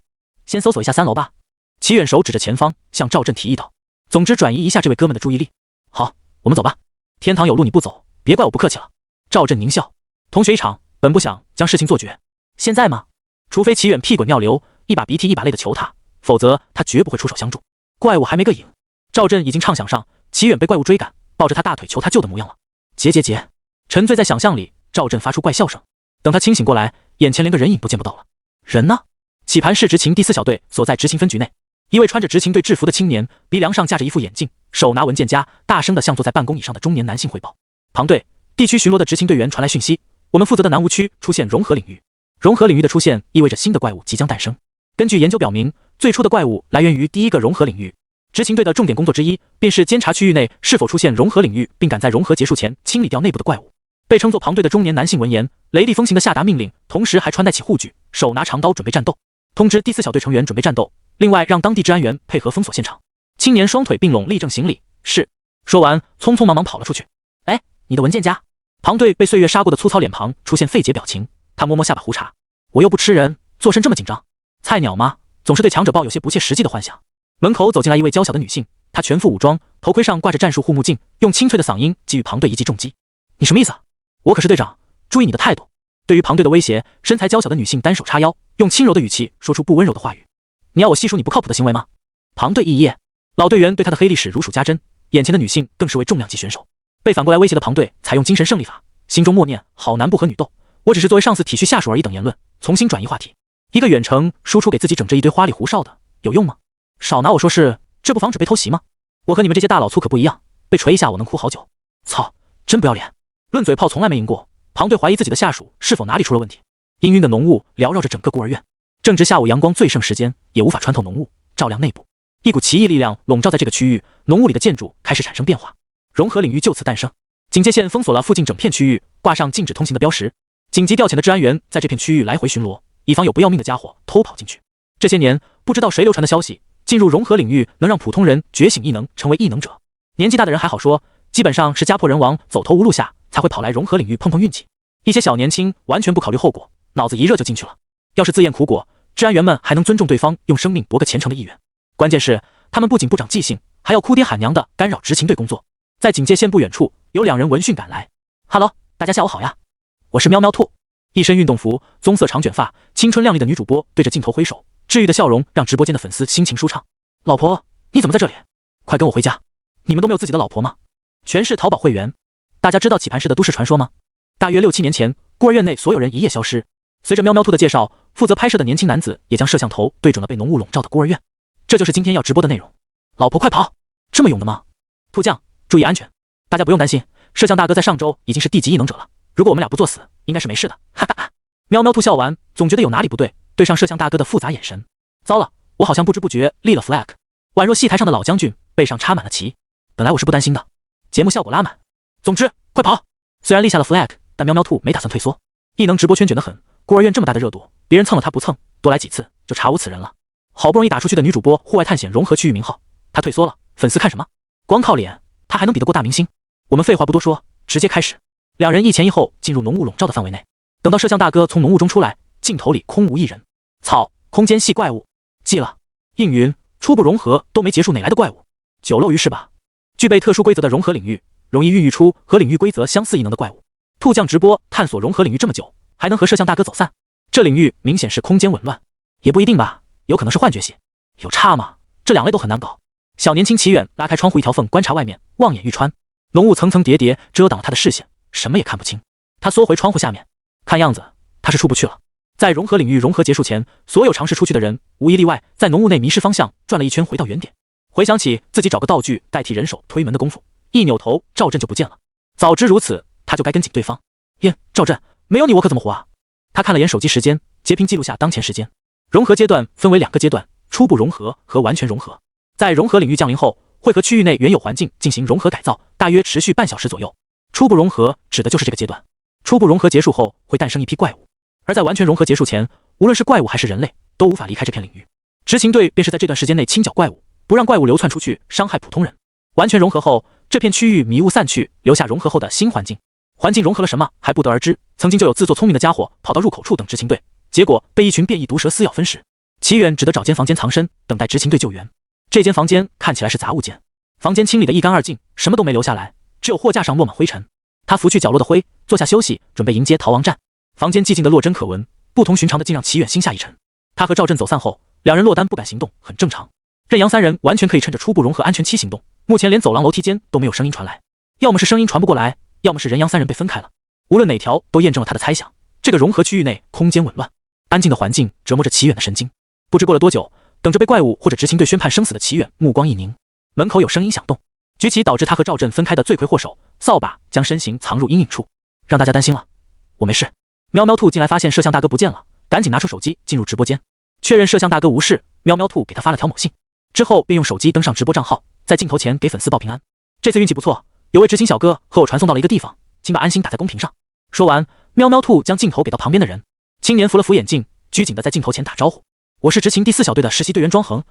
先搜索一下3楼吧。齐远手指着前方，向赵振提议道：总之转移一下这位哥们的注意力。好，我们走吧。天堂有路你不走，别怪我不客气了。赵振狞笑：同学一场，本不想将事情做绝。现在吗？除非齐远屁滚尿流，一把鼻涕一把泪的求他，否则他绝不会出手相助。怪物还没个影，赵振已经畅想上齐远被怪物追赶，抱着他大腿求他救的模样了。结，沉醉在想象里，赵振发出怪笑声。等他清醒过来，眼前连个人影都见不到了。人呢？起盘市执勤第4小队所在执勤分局内，一位穿着执勤队制服的青年，鼻梁上架着一副眼镜，手拿文件夹，大声地向坐在办公椅上的中年男性汇报：庞队，地区巡逻的执勤队员传来讯息，我们负责的南吴区出现融合领域。融合领域的出现意味着新的怪物即将诞生。根据研究表明，最初的怪物来源于第一个融合领域。执勤队的重点工作之一，便是监察区域内是否出现融合领域，并赶在融合结束前清理掉内部的怪物。被称作庞队的中年男性闻言，雷厉风行地下达命令，同时还穿戴起护具，手拿长刀准备战斗。通知第4小队成员准备战斗，另外让当地治安员配合封锁现场。青年双腿并拢，立正行礼：是。说完，匆匆忙忙跑了出去。哎，你的文件夹。庞队被岁月杀过的粗糙脸庞出现费解表情，他摸摸下巴胡茬：我又不吃人，做甚这么紧张？菜鸟吗？总是对强者抱有些不切实际的幻想。门口走进来一位娇小的女性，她全副武装，头盔上挂着战术护目镜，用清脆的嗓音给予庞队一记重击。你什么意思？我可是队长，注意你的态度。对于庞队的威胁，身材娇小的女性单手叉腰，用轻柔的语气说出不温柔的话语：你要我细数你不靠谱的行为吗？庞队一噎，老队员对他的黑历史如数家珍，眼前的女性更是位重量级选手。被反过来威胁的庞队采用精神胜利法，心中默念：好男不和女斗，我只是作为上司体恤下属而已等言论，重新转移话题。一个远程输出给自己整这一堆花里胡哨的，有用吗？少拿我说事，这不防止被偷袭吗？我和你们这些大老粗可不一样，被锤一下我能哭好久。操，真不要脸！论嘴炮从来没赢过。庞队怀疑自己的下属是否哪里出了问题。氤氲的浓雾缭绕着整个孤儿院，正值下午阳光最盛时间，也无法穿透浓雾，照亮内部。一股奇异力量笼罩在这个区域，浓雾里的建筑开始产生变化，融合领域就此诞生。警戒线封锁了附近整片区域，挂上禁止通行的标识。紧急调遣的治安员在这片区域来回巡逻，以防有不要命的家伙偷跑进去。这些年，不知道谁流传的消息，进入融合领域能让普通人觉醒异能，成为异能者。年纪大的人还好说，基本上是家破人亡、走投无路下才会跑来融合领域碰碰运气。一些小年轻完全不考虑后果，脑子一热就进去了。要是自验苦果，治安员们还能尊重对方用生命搏个前程的意愿。关键是他们不仅不长记性，还要哭爹喊娘的干扰执勤队工作。在警戒线不远处，有2人闻讯赶来。哈喽，大家下午好呀，我是喵喵兔。一身运动服，棕色长卷发，青春靓丽的女主播对着镜头挥手，治愈的笑容让直播间的粉丝心情舒畅。老婆，你怎么在这里？快跟我回家！你们都没有自己的老婆吗？全是淘宝会员。大家知道起盘市的都市传说吗？大约6、7年前，孤儿院内所有人一夜消失。随着喵喵兔的介绍，负责拍摄的年轻男子也将摄像头对准了被浓雾笼罩的孤儿院。这就是今天要直播的内容。老婆快跑！这么勇的吗？兔酱，注意安全。大家不用担心，摄像大哥在上周已经是地级异能者了。如果我们俩不作死，应该是没事的。哈哈哈！喵喵兔笑完，总觉得有哪里不对，对上摄像大哥的复杂眼神。糟了，我好像不知不觉立了 flag， 宛若戏台上的老将军，背上插满了旗。本来我是不担心的，节目效果拉满。总之，快跑！虽然立下了 flag， 但喵喵兔没打算退缩。异能直播圈卷得很，孤儿院这么大的热度，别人蹭了他不蹭，多来几次就查无此人了。好不容易打出去的女主播户外探险融合区域名号，她退缩了，粉丝看什么？光靠脸，她还能比得过大明星？我们废话不多说，直接开始。2人一前一后进入浓雾笼罩的范围内。等到摄像大哥从浓雾中出来，镜头里空无一人。操，空间系怪物！记了，应云初步融合都没结束，哪来的怪物？酒漏鱼是吧？具备特殊规则的融合领域，容易孕育出和领域规则相似异能的怪物。兔酱直播探索融合领域这么久，还能和摄像大哥走散？这领域明显是空间紊乱，也不一定吧，有可能是幻觉系。有差吗？这2类都很难搞。小年轻齐远拉开窗户一条缝观察外面，望眼欲穿，浓雾层层叠叠遮挡了他的视线，什么也看不清。他缩回窗户下面，看样子他是出不去了。在融合领域融合结束前，所有尝试出去的人无一例外在浓雾内迷失方向，转了一圈回到原点。回想起自己找个道具代替人手推门的功夫，一扭头赵振就不见了。早知如此，他就该跟紧对方。赵振，没有你我可怎么活啊？他看了眼手机时间，截屏记录下当前时间。融合阶段分为2个阶段，初步融合和完全融合。在融合领域降临后，会和区域内原有环境进行融合改造，大约持续半小时左右。初步融合指的就是这个阶段。初步融合结束后会诞生一批怪物，而在完全融合结束前，无论是怪物还是人类都无法离开这片领域。执勤队便是在这段时间内清剿怪物，不让怪物流窜出去伤害普通人。完全融合后，这片区域迷雾散去，留下融合后的新环境。环境融合了什么还不得而知，曾经就有自作聪明的家伙跑到入口处等执勤队，结果被一群变异毒蛇撕咬分食。齐远只得找间房间藏身，等待执勤队救援。这间房间看起来是杂物间，房间清理得一干二净，什么都没留下来，只有货架上落满灰尘。他拂去角落的灰，坐下休息，准备迎接逃亡战。房间寂静的落针可闻，不同寻常的竟让齐远心下一沉。他和赵振走散后，两人落单不敢行动，很正常。任阳三人完全可以趁着初步融合安全期行动，目前连走廊楼梯间都没有声音传来，要么是声音传不过来，要么是任阳三人被分开了。无论哪条都验证了他的猜想，这个融合区域内空间紊乱，安静的环境折磨着齐远的神经。不知过了多久，等着被怪物或者执勤队宣判生死的齐远目光一凝，门口有声音响动，举起导致他和赵振分开的罪魁祸首扫把，将身形藏入阴影处。让大家担心了，我没事。喵喵兔进来发现摄像大哥不见了，赶紧拿出手机进入直播间，确认摄像大哥无事。喵喵兔给他发了条某信，之后便用手机登上直播账号，在镜头前给粉丝报平安。这次运气不错，有位执勤小哥和我传送到了一个地方，请把安心打在公屏上。说完，喵喵兔将镜头给到旁边的人，青年扶了扶眼镜，拘谨的在镜头前打招呼：我是执勤第4小队的实习队员庄恒。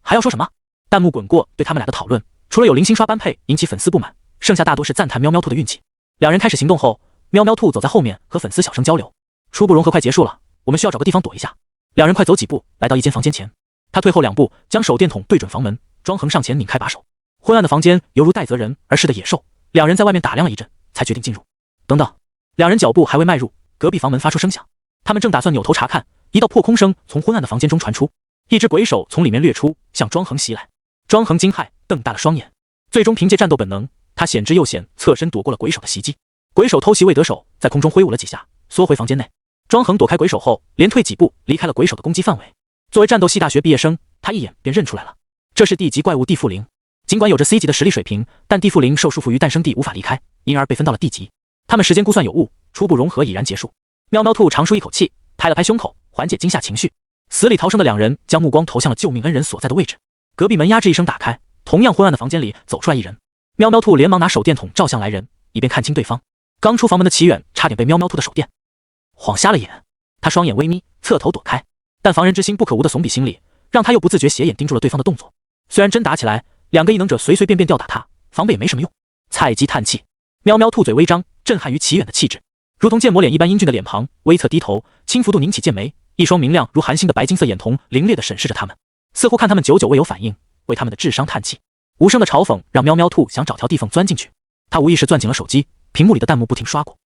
还要说什么？弹幕滚过对他们俩的讨论，除了有零星刷般配引起粉丝不满，剩下大多是赞叹喵喵兔的运气。两人开始行动后，喵喵兔走在后面和粉丝小声交流。初步融合快结束了，我们需要找个地方躲一下。两人快走几步，来到一间房间前，他退后2步，将手电筒对准房门。庄恒上前拧开把手，昏暗的房间犹如带责人而逝的野兽。两人在外面打量了一阵，才决定进入。等等，两人脚步还未迈入，隔壁房门发出声响，他们正打算扭头查看，一道破空声从昏暗的房间中传出，一只鬼手从里面掠出，向庄恒袭来。庄恒惊骇，瞪大了双眼，最终凭借战斗本能，他险之又险，侧身躲过了鬼手的袭击。鬼手偷袭未得手，在空中挥舞了几下，缩回房间内。庄恒躲开鬼手后，连退几步，离开了鬼手的攻击范围。作为战斗系大学毕业生，他一眼便认出来了，这是D级怪物地缚灵。尽管有着 C 级的实力水平，但地缚灵受束缚于诞生地无法离开，因而被分到了 D 级。他们时间估算有误，初步融合已然结束。喵喵兔长舒一口气，拍了拍胸口，缓解惊吓情绪。死里逃生的两人将目光投向了救命恩人所在的位置。隔壁门呀吱一声打开，同样昏暗的房间里走出来一人。喵喵兔连忙拿手电筒照向来人，以便看清对方。刚出房门的齐远差点被喵喵兔的手电晃瞎了眼，他双眼微眯，侧头躲开。但防人之心不可无的怂比心理，让他又不自觉斜眼盯住了对方的动作。虽然真打起来，两个异能者随随便便吊打他，防备也没什么用。菜鸡叹气，喵喵兔嘴微张，震撼于齐远的气质，如同剑魔脸一般英俊的脸庞，微侧低头，轻幅度拧起剑眉，一双明亮如寒星的白金色眼瞳凌冽地审视着他们，似乎看他们久久未有反应，为他们的智商叹气。无声的嘲讽让喵喵兔想找条地缝钻进去，他无意识攥紧了手机，屏幕里的弹幕不停刷过。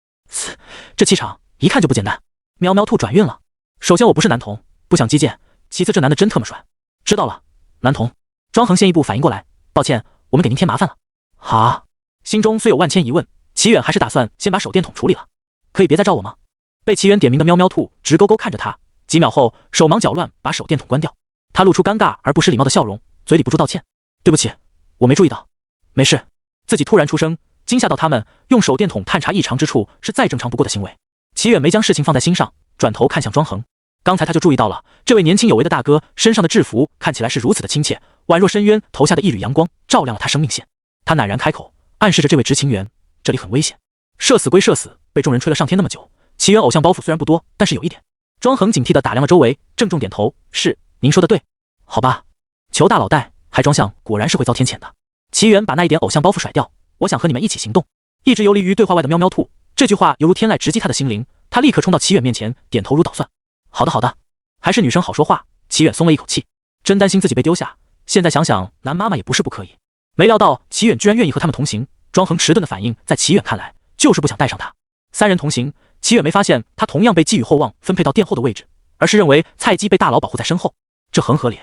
这气场一看就不简单。喵喵兔转运了。首先我不是男童，不想激贱，其次这男的真特么帅。知道了，男童。庄恒先一步反应过来，抱歉，我们给您添麻烦了。哈，心中虽有万千疑问，齐远还是打算先把手电筒处理了。可以别再照我吗？被齐远点名的喵喵兔直勾勾看着他，几秒后手忙脚乱把手电筒关掉。他露出尴尬而不失礼貌的笑容，嘴里不住道歉，对不起，我没注意到。没事。自己突然出声，惊吓到他们，用手电筒探查异常之处是再正常不过的行为。齐远没将事情放在心上，转头看向庄恒。刚才他就注意到了，这位年轻有为的大哥身上的制服看起来是如此的亲切，宛若深渊投下的一缕阳光，照亮了他生命线。他赧然开口，暗示着这位执勤员，这里很危险。社死归社死，被众人吹了上天那么久，齐远偶像包袱虽然不多，但是有一点。庄恒警惕地打量了周围，郑重点头，是，您说的对。好吧，裘大老戴还装像，果然是会遭天谴的。齐远把那一点偶像包袱甩掉，我想和你们一起行动。一直游离于对话外的喵喵兔，这句话犹如天籁直击他的心灵，他立刻冲到齐远面前，点头如捣蒜。好的好的，还是女生好说话。齐远松了一口气，真担心自己被丢下，现在想想男妈妈也不是不可以。没料到齐远居然愿意和他们同行，庄恒迟钝的反应在齐远看来就是不想带上他。三人同行，齐远没发现他同样被寄予厚望分配到殿后的位置，而是认为菜鸡被大佬保护在身后，这很合理。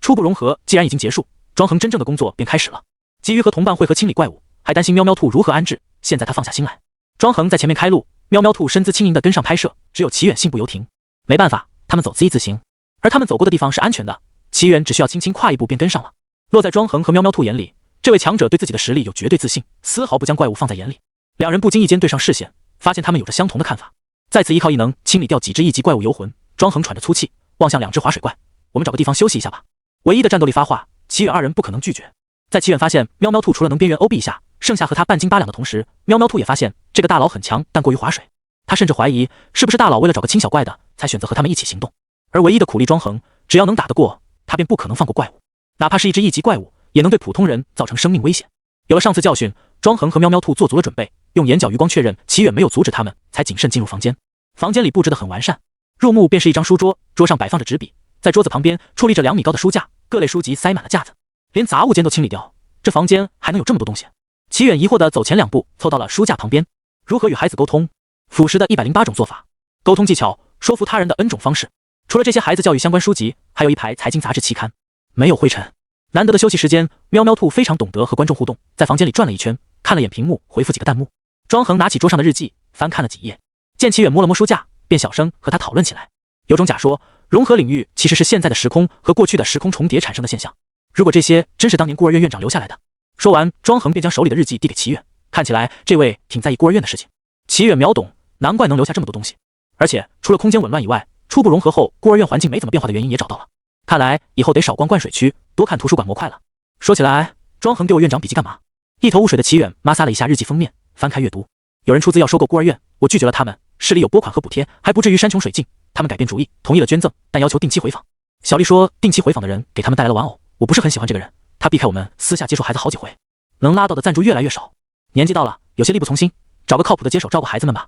初步融合既然已经结束，庄恒真正的工作便开始了。急于和同伴会合清理怪物，还担心喵喵兔如何安置，现在他放下心来。庄恒在前面开路，喵喵兔身姿轻盈地跟上拍摄，只有齐远信不由停。没办法，他们走自一字形，而他们走过的地方是安全的，齐远只需要轻轻跨一步便跟上了。落在庄恒和喵喵兔眼里，这位强者对自己的实力有绝对自信，丝毫不将怪物放在眼里。两人不经意间对上视线，发现他们有着相同的看法。再次依靠异能清理掉几只一级怪物游魂，庄恒喘着粗气，望向两只滑水怪，我们找个地方休息一下吧。唯一的战斗力发话，齐远二人不可能拒绝。在齐远发现喵喵兔除了能边缘 OB 一下，剩下和他半斤八两的同时，喵喵兔也发现这个大佬很强，但过于划水。他甚至怀疑是不是大佬为了找个轻小怪的，才选择和他们一起行动。而唯一的苦力庄恒，只要能打得过，他便不可能放过怪物，哪怕是一只1级怪物，也能对普通人造成生命危险。有了上次教训，庄恒和喵喵兔做足了准备，用眼角余光确认齐远没有阻止他们，才谨慎进入房间。房间里布置得很完善，入目便是一张书桌，桌上摆放着纸笔，在桌子旁边矗立着2米高的书架，各类书籍塞满了架子，连杂物间都清理掉，这房间还能有这么多东西？齐远疑惑地走前2步，凑到了书架旁边。如何与孩子沟通？腐蚀的108种做法，沟通技巧，说服他人的 N 种方式。除了这些孩子教育相关书籍，还有一排财经杂志期刊，没有灰尘。难得的休息时间，喵喵兔非常懂得和观众互动，在房间里转了一圈，看了眼屏幕，回复几个弹幕。庄恒拿起桌上的日记，翻看了几页，见齐远摸了摸书架，便小声和他讨论起来。有种假说，融合领域其实是现在的时空和过去的时空重叠产生的现象。如果这些真是当年孤儿院院长留下来的。说完，庄恒便将手里的日记递给齐远，看起来这位挺在意孤儿院的事情。齐远秒懂，难怪能留下这么多东西。而且除了空间紊乱以外，初步融合后孤儿院环境没怎么变化的原因也找到了。看来以后得少逛灌水区，多看图书馆模块了。说起来，庄恒给我院长笔记干嘛？一头雾水的齐远摩挲了一下日记封面，翻开阅读。有人出资要收购孤儿院，我拒绝了他们，市里有拨款和补贴，还不至于山穷水尽。他们改变主意，同意了捐赠，但要求定期回访。小丽说定期回访的人给他们带来了玩偶，我不是很喜欢这个人，他避开我们，私下接触孩子好几回，能拉到的赞助越来越少。年纪到了，有些力不从心，找个靠谱的接手照顾孩子们吧。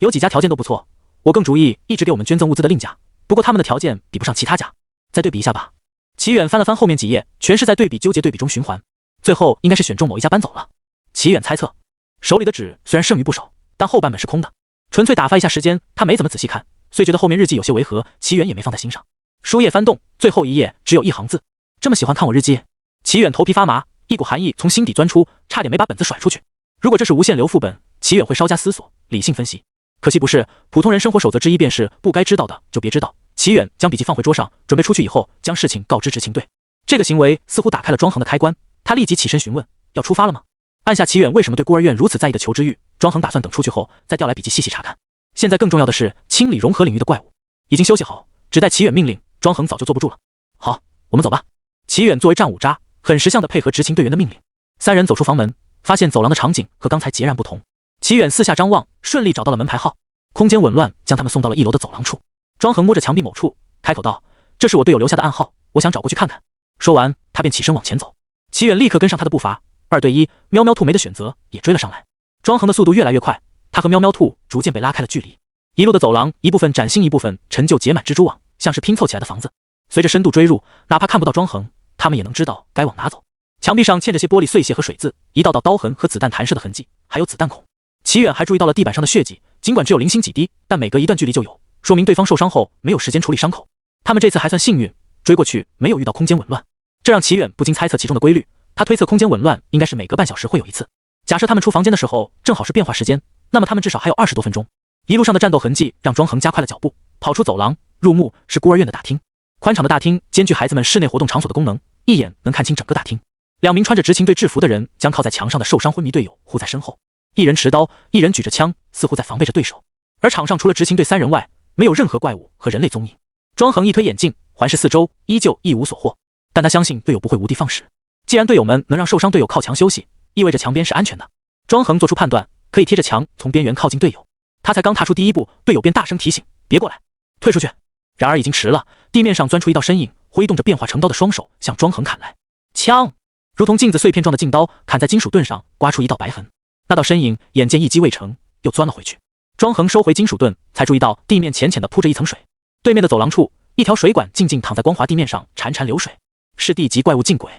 有几家条件都不错，我更主意一直给我们捐赠物资的另家，不过他们的条件比不上其他家，再对比一下吧。齐远翻了翻后面几页，全是在对比纠结对比中循环，最后应该是选中某一家搬走了。齐远猜测，手里的纸虽然剩余不少，但后半本是空的，纯粹打发一下时间，他没怎么仔细看，虽觉得后面日记有些违和，齐远也没放在心上。书页翻动，最后一页只有1行字：这么喜欢看我日记？齐远头皮发麻，一股寒意从心底钻出，差点没把本子甩出去。如果这是无限流副本，齐远会稍加思索，理性分析。可惜不是，普通人生活守则之一便是不该知道的就别知道。齐远将笔记放回桌上，准备出去以后将事情告知执勤队。这个行为似乎打开了庄恒的开关，他立即起身询问：要出发了吗？按下齐远为什么对孤儿院如此在意的求知欲，庄恒打算等出去后再调来笔记细细查看。现在更重要的是清理融合领域的怪物。已经休息好，只待齐远命令，庄恒早就坐不住了。好，我们走吧。齐远作为战五渣，很识相地配合执勤队员的命令。3人走出房门，发现走廊的场景和刚才截然不同。齐远四下张望，顺利找到了门牌号。空间紊乱将他们送到了1楼的走廊处。庄恒摸着墙壁某处，开口道：这是我队友留下的暗号，我想找过去看看。说完，他便起身往前走。齐远立刻跟上他的步伐，2对1，喵喵兔没得选择，也追了上来。庄恒的速度越来越快，他和喵喵兔逐渐被拉开了距离。一路的走廊，一部分崭新，一部分陈旧，结满蜘蛛网，像是拼凑起来的房子。随着深度追入，哪怕看不到庄恒，他们也能知道该往哪走。墙壁上嵌着些玻璃碎屑和水渍，一道道刀痕和子弹弹射的痕迹，还有子弹孔。齐远还注意到了地板上的血迹，尽管只有零星几滴，但每隔一段距离就有，说明对方受伤后没有时间处理伤口。他们这次还算幸运，追过去没有遇到空间紊乱，这让齐远不禁猜测其中的规律。他推测空间紊乱应该是每隔半小时会有一次。假设他们出房间的时候正好是变化时间，那么他们至少还有20多分钟。一路上的战斗痕迹让庄恒加快了脚步，跑出走廊，入目是孤儿院的大厅。宽敞的大厅兼具孩子们室内活动场所的功能，一眼能看清整个大厅。2名穿着执勤队制服的人将靠在墙上的受伤昏迷队友护在身后，一人持刀，一人举着枪，似乎在防备着对手。而场上除了执勤队3人外，没有任何怪物和人类踪影。庄恒一推眼镜，环视四周，依旧一无所获，但他相信队友不会无的放矢。既然队友们能让受伤队友靠墙休息，意味着墙边是安全的。庄恒做出判断，可以贴着墙从边缘靠近队友。他才刚踏出第一步，队友便大声提醒：别过来，退出去。然而已经迟了，地面上钻出一道身影，挥动着变化成刀的双手向庄恒砍来。枪如同镜子碎片状的劲刀砍在金属盾上，刮出一道白痕。那道身影眼见一击未成，又钻了回去。庄恒收回金属盾，才注意到地面浅浅的铺着一层水。对面的走廊处，一条水管静静躺在光滑地面上，潺潺流水，是地级怪物禁鬼。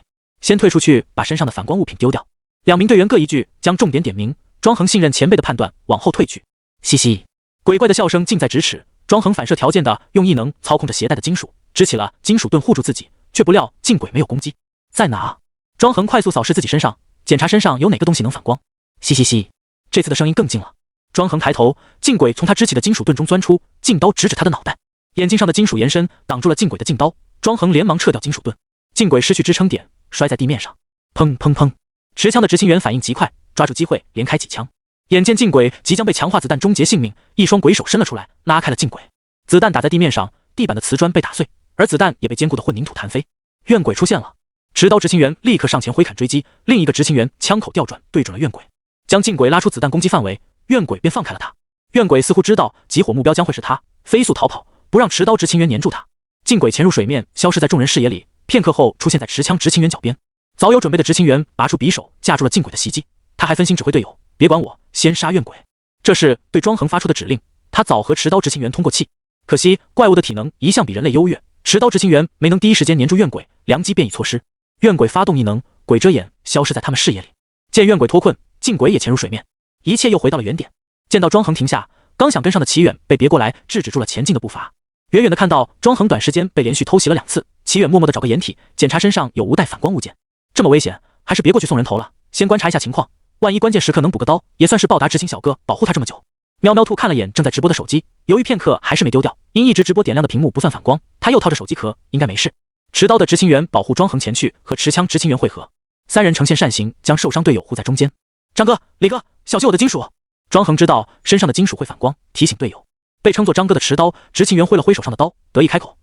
先退出去，把身上的反光物品丢掉。2名队员各一句，将重点点明。庄恒信任前辈的判断，往后退去。嘻嘻，鬼怪的笑声近在咫尺。庄恒反射条件的用异能操控着携带的金属，支起了金属盾护住自己，却不料禁鬼没有攻击。在哪？庄恒快速扫视自己身上，检查身上有哪个东西能反光。嘻嘻嘻，这次的声音更近了。庄恒抬头，禁鬼从他支起的金属盾中钻出，劲刀直指他的脑袋。眼镜上的金属延伸挡住了禁鬼的劲刀，庄恒连忙撤掉金属盾。禁鬼失去支撑点，摔在地面上。砰砰砰！持枪的执勤员反应极快，抓住机会连开几枪。眼见禁鬼即将被强化子弹终结性命，一双鬼手伸了出来，拉开了禁鬼。子弹打在地面上，地板的瓷砖被打碎，而子弹也被坚固的混凝土弹飞。怨鬼出现了。持刀执行员立刻上前挥砍追击，另一个执行员枪口调转，对准了怨鬼，将禁鬼拉出子弹攻击范围，怨鬼便放开了他。怨鬼似乎知道集火目标将会是他，飞速逃跑，不让持刀执行员黏住他。禁鬼潜入水面，消失在众人视野里，片刻后出现在持枪执行员脚边。早有准备的执行员拔出匕首，架住了禁鬼的袭击。他还分心指挥队友，别管我，先杀怨鬼。这是对庄恒发出的指令。他早和持刀执行员通过气，可惜怪物的体能一向比人类优越，持刀执行员没能第一时间黏住怨鬼，良机便已错失。怨鬼发动异能，鬼遮眼消失在他们视野里。见怨鬼脱困，禁鬼也潜入水面，一切又回到了原点。见到庄恒停下，刚想跟上的齐远被别过来制止住了前进的步伐。远远的看到庄恒短时间被连续偷袭了2次，齐远默默的找个掩体，检查身上有无带反光物件。这么危险，还是别过去送人头了，先观察一下情况，万一关键时刻能补个刀，也算是报答执行小哥保护他这么久。喵喵兔看了眼正在直播的手机，犹豫片刻还是没丢掉，因一直直播点亮的屏幕不算反光，他又套着手机壳，应该没事。持刀的执行员保护庄恒前去和持枪执行员会合，3人呈现扇形，将受伤队友护在中间。张哥、李哥，小心我的金属！庄恒知道身上的金属会反光，提醒队友。被称作张哥的持刀执行员挥了挥手上的刀，得意开口：“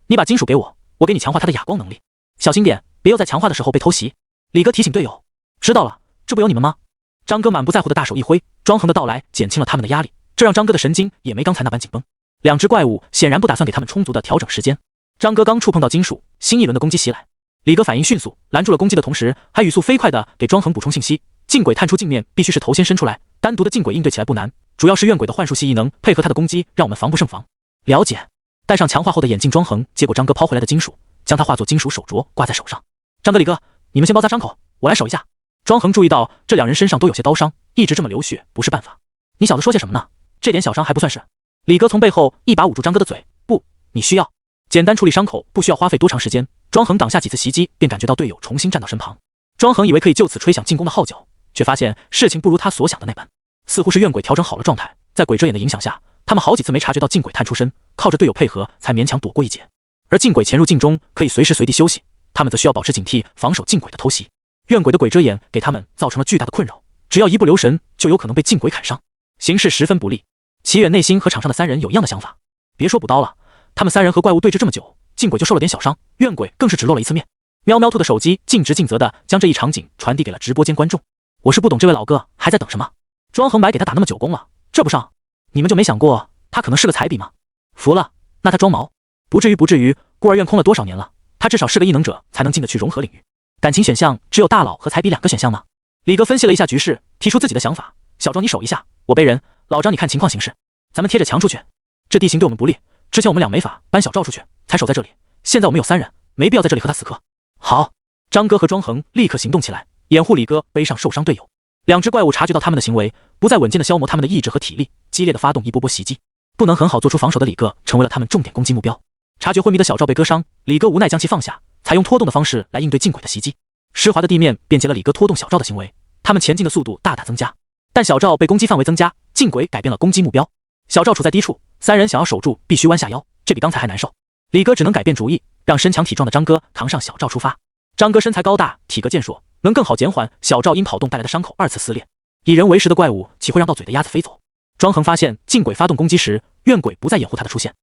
你把金属给我，我给你强化他的哑光能力。小心点，别又在强化的时候被偷袭。”李哥提醒队友：“知道了，这不有你们吗？”张哥满不在乎的大手一挥，庄恒的到来减轻了他们的压力，这让张哥的神经也没刚才那般紧绷。2只怪物显然不打算给他们充足的调整时间。张哥刚触碰到金属，新一轮的攻击袭来。李哥反应迅速，拦住了攻击的同时，还语速飞快的给庄恒补充信息：禁鬼探出镜面必须是头先伸出来，单独的禁鬼应对起来不难，主要是怨鬼的幻术系异能配合他的攻击，让我们防不胜防。了解。戴上强化后的眼镜庄恒接过张哥抛回来的金属，将它化作金属手镯挂在手上。张哥、李哥，你们先包扎伤口，我来守一下。庄恒注意到这2人身上都有些刀伤，一直这么流血不是办法。你小子说些什么呢？这点小伤还不算事。李哥从背后一把捂住张哥的嘴，不，你需要简单处理伤口，不需要花费多长时间。庄恒挡下几次袭击，便感觉到队友重新站到身旁。庄恒以为可以就此吹响进攻的号角，却发现事情不如他所想的那般。似乎是怨鬼调整好了状态，在鬼遮眼的影响下，他们好几次没察觉到禁鬼探出身，靠着队友配合才勉强躲过一劫。而禁鬼潜入镜中可以随时随地休息，他们则需要保持警惕，防守禁鬼的偷袭。怨鬼的鬼遮眼给他们造成了巨大的困扰，只要一不留神，就有可能被禁鬼砍伤，形势十分不利。齐远内心和场上的3人有一样的想法，别说补刀了，他们3人和怪物对峙这么久，禁鬼就受了点小伤，怨鬼更是只露了一次面。喵喵兔的手机尽职尽责的将这一场景传递给了直播间观众。我是不懂这位老哥还在等什么？庄恒白给他打那么久工了，这不上，你们就没想过他可能是个彩笔吗？服了，那他装毛？不至于，孤儿院空了多少年了，他至少是个异能者才能进得去融合领域。感情选项只有大佬和彩笔2个选项吗？李哥分析了一下局势，提出自己的想法：小庄你守一下，我背人；老张你看情况行事，咱们贴着墙出去。这地形对我们不利，之前我们俩没法搬小赵出去，才守在这里。现在我们有3人，没必要在这里和他死磕。好，张哥和庄恒立刻行动起来，掩护李哥背上受伤队友。2只怪物察觉到他们的行为，不再稳健的消磨他们的意志和体力，激烈的发动一波波袭击。不能很好做出防守的李哥成为了他们重点攻击目标。察觉昏迷的小赵被割伤，李哥无奈将其放下，采用拖动的方式来应对禁鬼的袭击。湿滑的地面便捷了李哥拖动小赵的行为，他们前进的速度大大增加。但小赵被攻击范围增加，禁鬼改变了攻击目标。小赵处在低处，3人想要守住必须弯下腰，这比刚才还难受。李哥只能改变主意，让身强体壮的张哥扛上小赵出发。张哥身材高大，体格健硕，能更好减缓小赵因跑动带来的伤口2次撕裂。以人为食的怪物岂会让到嘴的鸭子飞走？庄恒发现禁鬼发动攻击时，怨鬼不再掩护他的出现，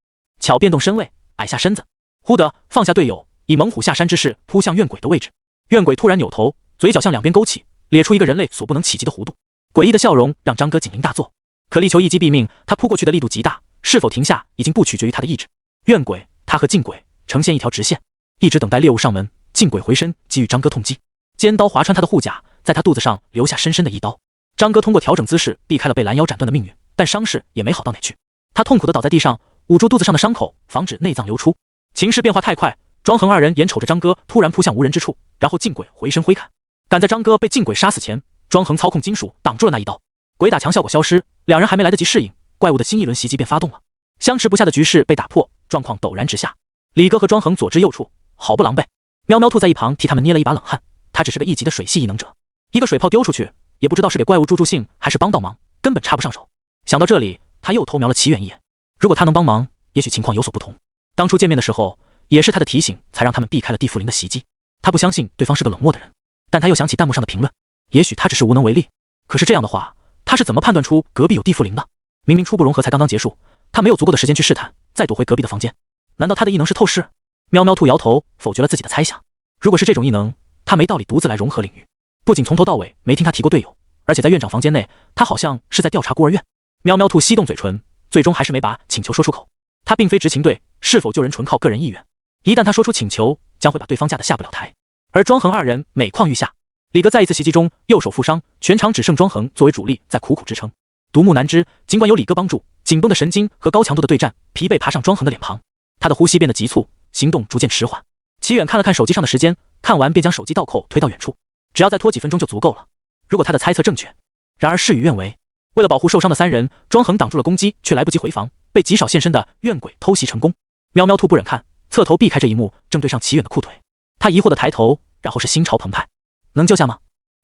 巧变动身位，矮下身子，忽地放下队友，以猛虎下山之势扑向怨鬼的位置。怨鬼突然扭头，嘴角向两边勾起，咧出一个人类所不能企及的弧度。诡异的笑容让张哥警铃大作，可力求一击毙命，他扑过去的力度极大，是否停下已经不取决于他的意志。怨鬼，他和禁鬼呈现一条直线，一直等待猎物上门。禁鬼回身给予张哥痛击，尖刀划穿他的护甲，在他肚子上留下深深的一刀。张哥通过调整姿势避开了被拦腰斩断的命运，但伤势也没好到哪去。他痛苦地倒在地上，捂住肚子上的伤口，防止内脏流出。情势变化太快，庄恒2人眼瞅着张哥突然扑向无人之处，然后禁鬼回身挥砍，赶在张哥被禁鬼杀死前，庄恒操控金属挡住了那一刀。鬼打墙效果消失，2人还没来得及适应，怪物的新一轮袭击便发动了。相持不下的局势被打破，状况陡然直下。李哥和庄恒左支右绌，好不狼狈。喵喵兔在一旁替他们捏了一把冷汗，他只是个1级的水系异能者，一个水炮丢出去，也不知道是给怪物助助兴还是帮倒忙，根本插不上手。想到这里，他又偷瞄了齐远一眼，如果他能帮忙，也许情况有所不同。当初见面的时候，也是他的提醒才让他们避开了地缚灵的袭击。他不相信对方是个冷漠的人，但他又想起弹幕上的评论，也许他只是无能为力。可是这样的话，他是怎么判断出隔壁有地缚灵的？明明初步融合才刚刚结束，他没有足够的时间去试探，再躲回隔壁的房间。难道他的异能是透视？喵喵兔摇头，否决了自己的猜想。如果是这种异能，他没道理独自来融合领域。不仅从头到尾没听他提过队友，而且在院长房间内，他好像是在调查孤儿院。喵喵兔翕动嘴唇，最终还是没把请求说出口。他并非执勤队，是否救人纯靠个人意愿。一旦他说出请求，将会把对方架得下不了台。而庄恒二人每况愈下，李哥在一次袭击中右手负伤，全场只剩庄恒作为主力在苦苦支撑。独木难支，尽管有李哥帮助，紧绷的神经和高强度的对战，疲惫爬上庄恒的脸庞，他的呼吸变得急促，行动逐渐迟缓。齐远看了看手机上的时间，看完便将手机倒扣推到远处，只要再拖几分钟就足够了。如果他的猜测正确，然而事与愿违，为了保护受伤的三人，庄恒挡住了攻击，却来不及回防，被极少现身的怨鬼偷袭成功。喵喵兔不忍看，侧头避开这一幕，正对上齐远的裤腿。他疑惑地抬头，然后是心潮澎湃，能救下吗？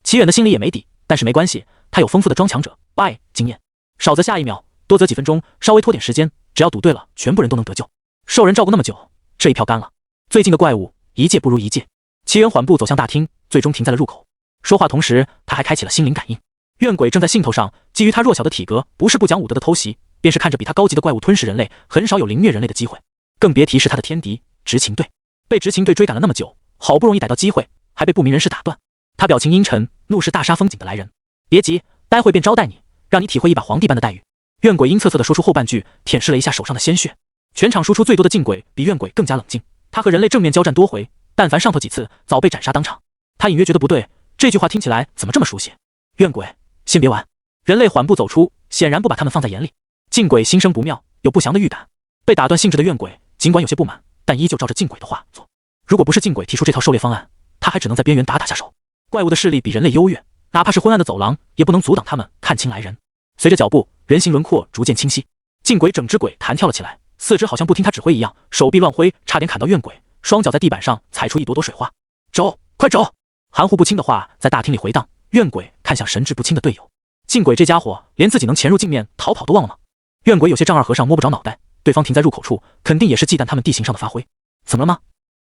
齐远的心里也没底，但是没关系，他有丰富的装强者 by 经验，少则下1秒，多则几分钟，稍微拖点时间，只要赌对了，全部人都能得救。受人照顾那么久，这一票干了。最近的怪物一届不如一届。齐远缓步走向大厅，最终停在了入口。说话同时，他还开启了心灵感应。怨鬼正在兴头上，基于他弱小的体格，不是不讲武德的偷袭，便是看着比他高级的怪物吞噬人类，很少有凌虐人类的机会，更别提是他的天敌执勤队。被执勤队追赶了那么久，好不容易逮到机会，还被不明人士打断。他表情阴沉，怒视大杀风景的来人：“别急，待会便招待你，让你体会一把皇帝般的待遇。”怨鬼阴恻恻地说出后半句，舔舐了一下手上的鲜血。全场输出最多的禁鬼比怨鬼更加冷静，他和人类正面交战多回，但凡上头几次，早被斩杀当场。他隐约觉得不对，这句话听起来怎么这么熟悉？怨鬼，先别玩。人类缓步走出，显然不把他们放在眼里。禁鬼心生不妙，有不祥的预感。被打断兴致的怨鬼尽管有些不满，但依旧照着禁鬼的话做。如果不是禁鬼提出这套狩猎方案，他还只能在边缘打下手。怪物的视力比人类优越，哪怕是昏暗的走廊，也不能阻挡他们看清来人。随着脚步，人形轮廓逐渐清晰。禁鬼整只鬼弹跳了起来，四肢好像不听他指挥一样，手臂乱挥，差点砍到怨鬼，双脚在地板上踩出一朵朵水花。走，快走！含糊不清的话在大厅里回荡。怨鬼看向神志不清的队友，禁鬼这家伙连自己能潜入镜面逃跑都忘了吗？怨鬼有些丈二和尚摸不着脑袋，对方停在入口处，肯定也是忌惮他们地形上的发挥。怎么了吗？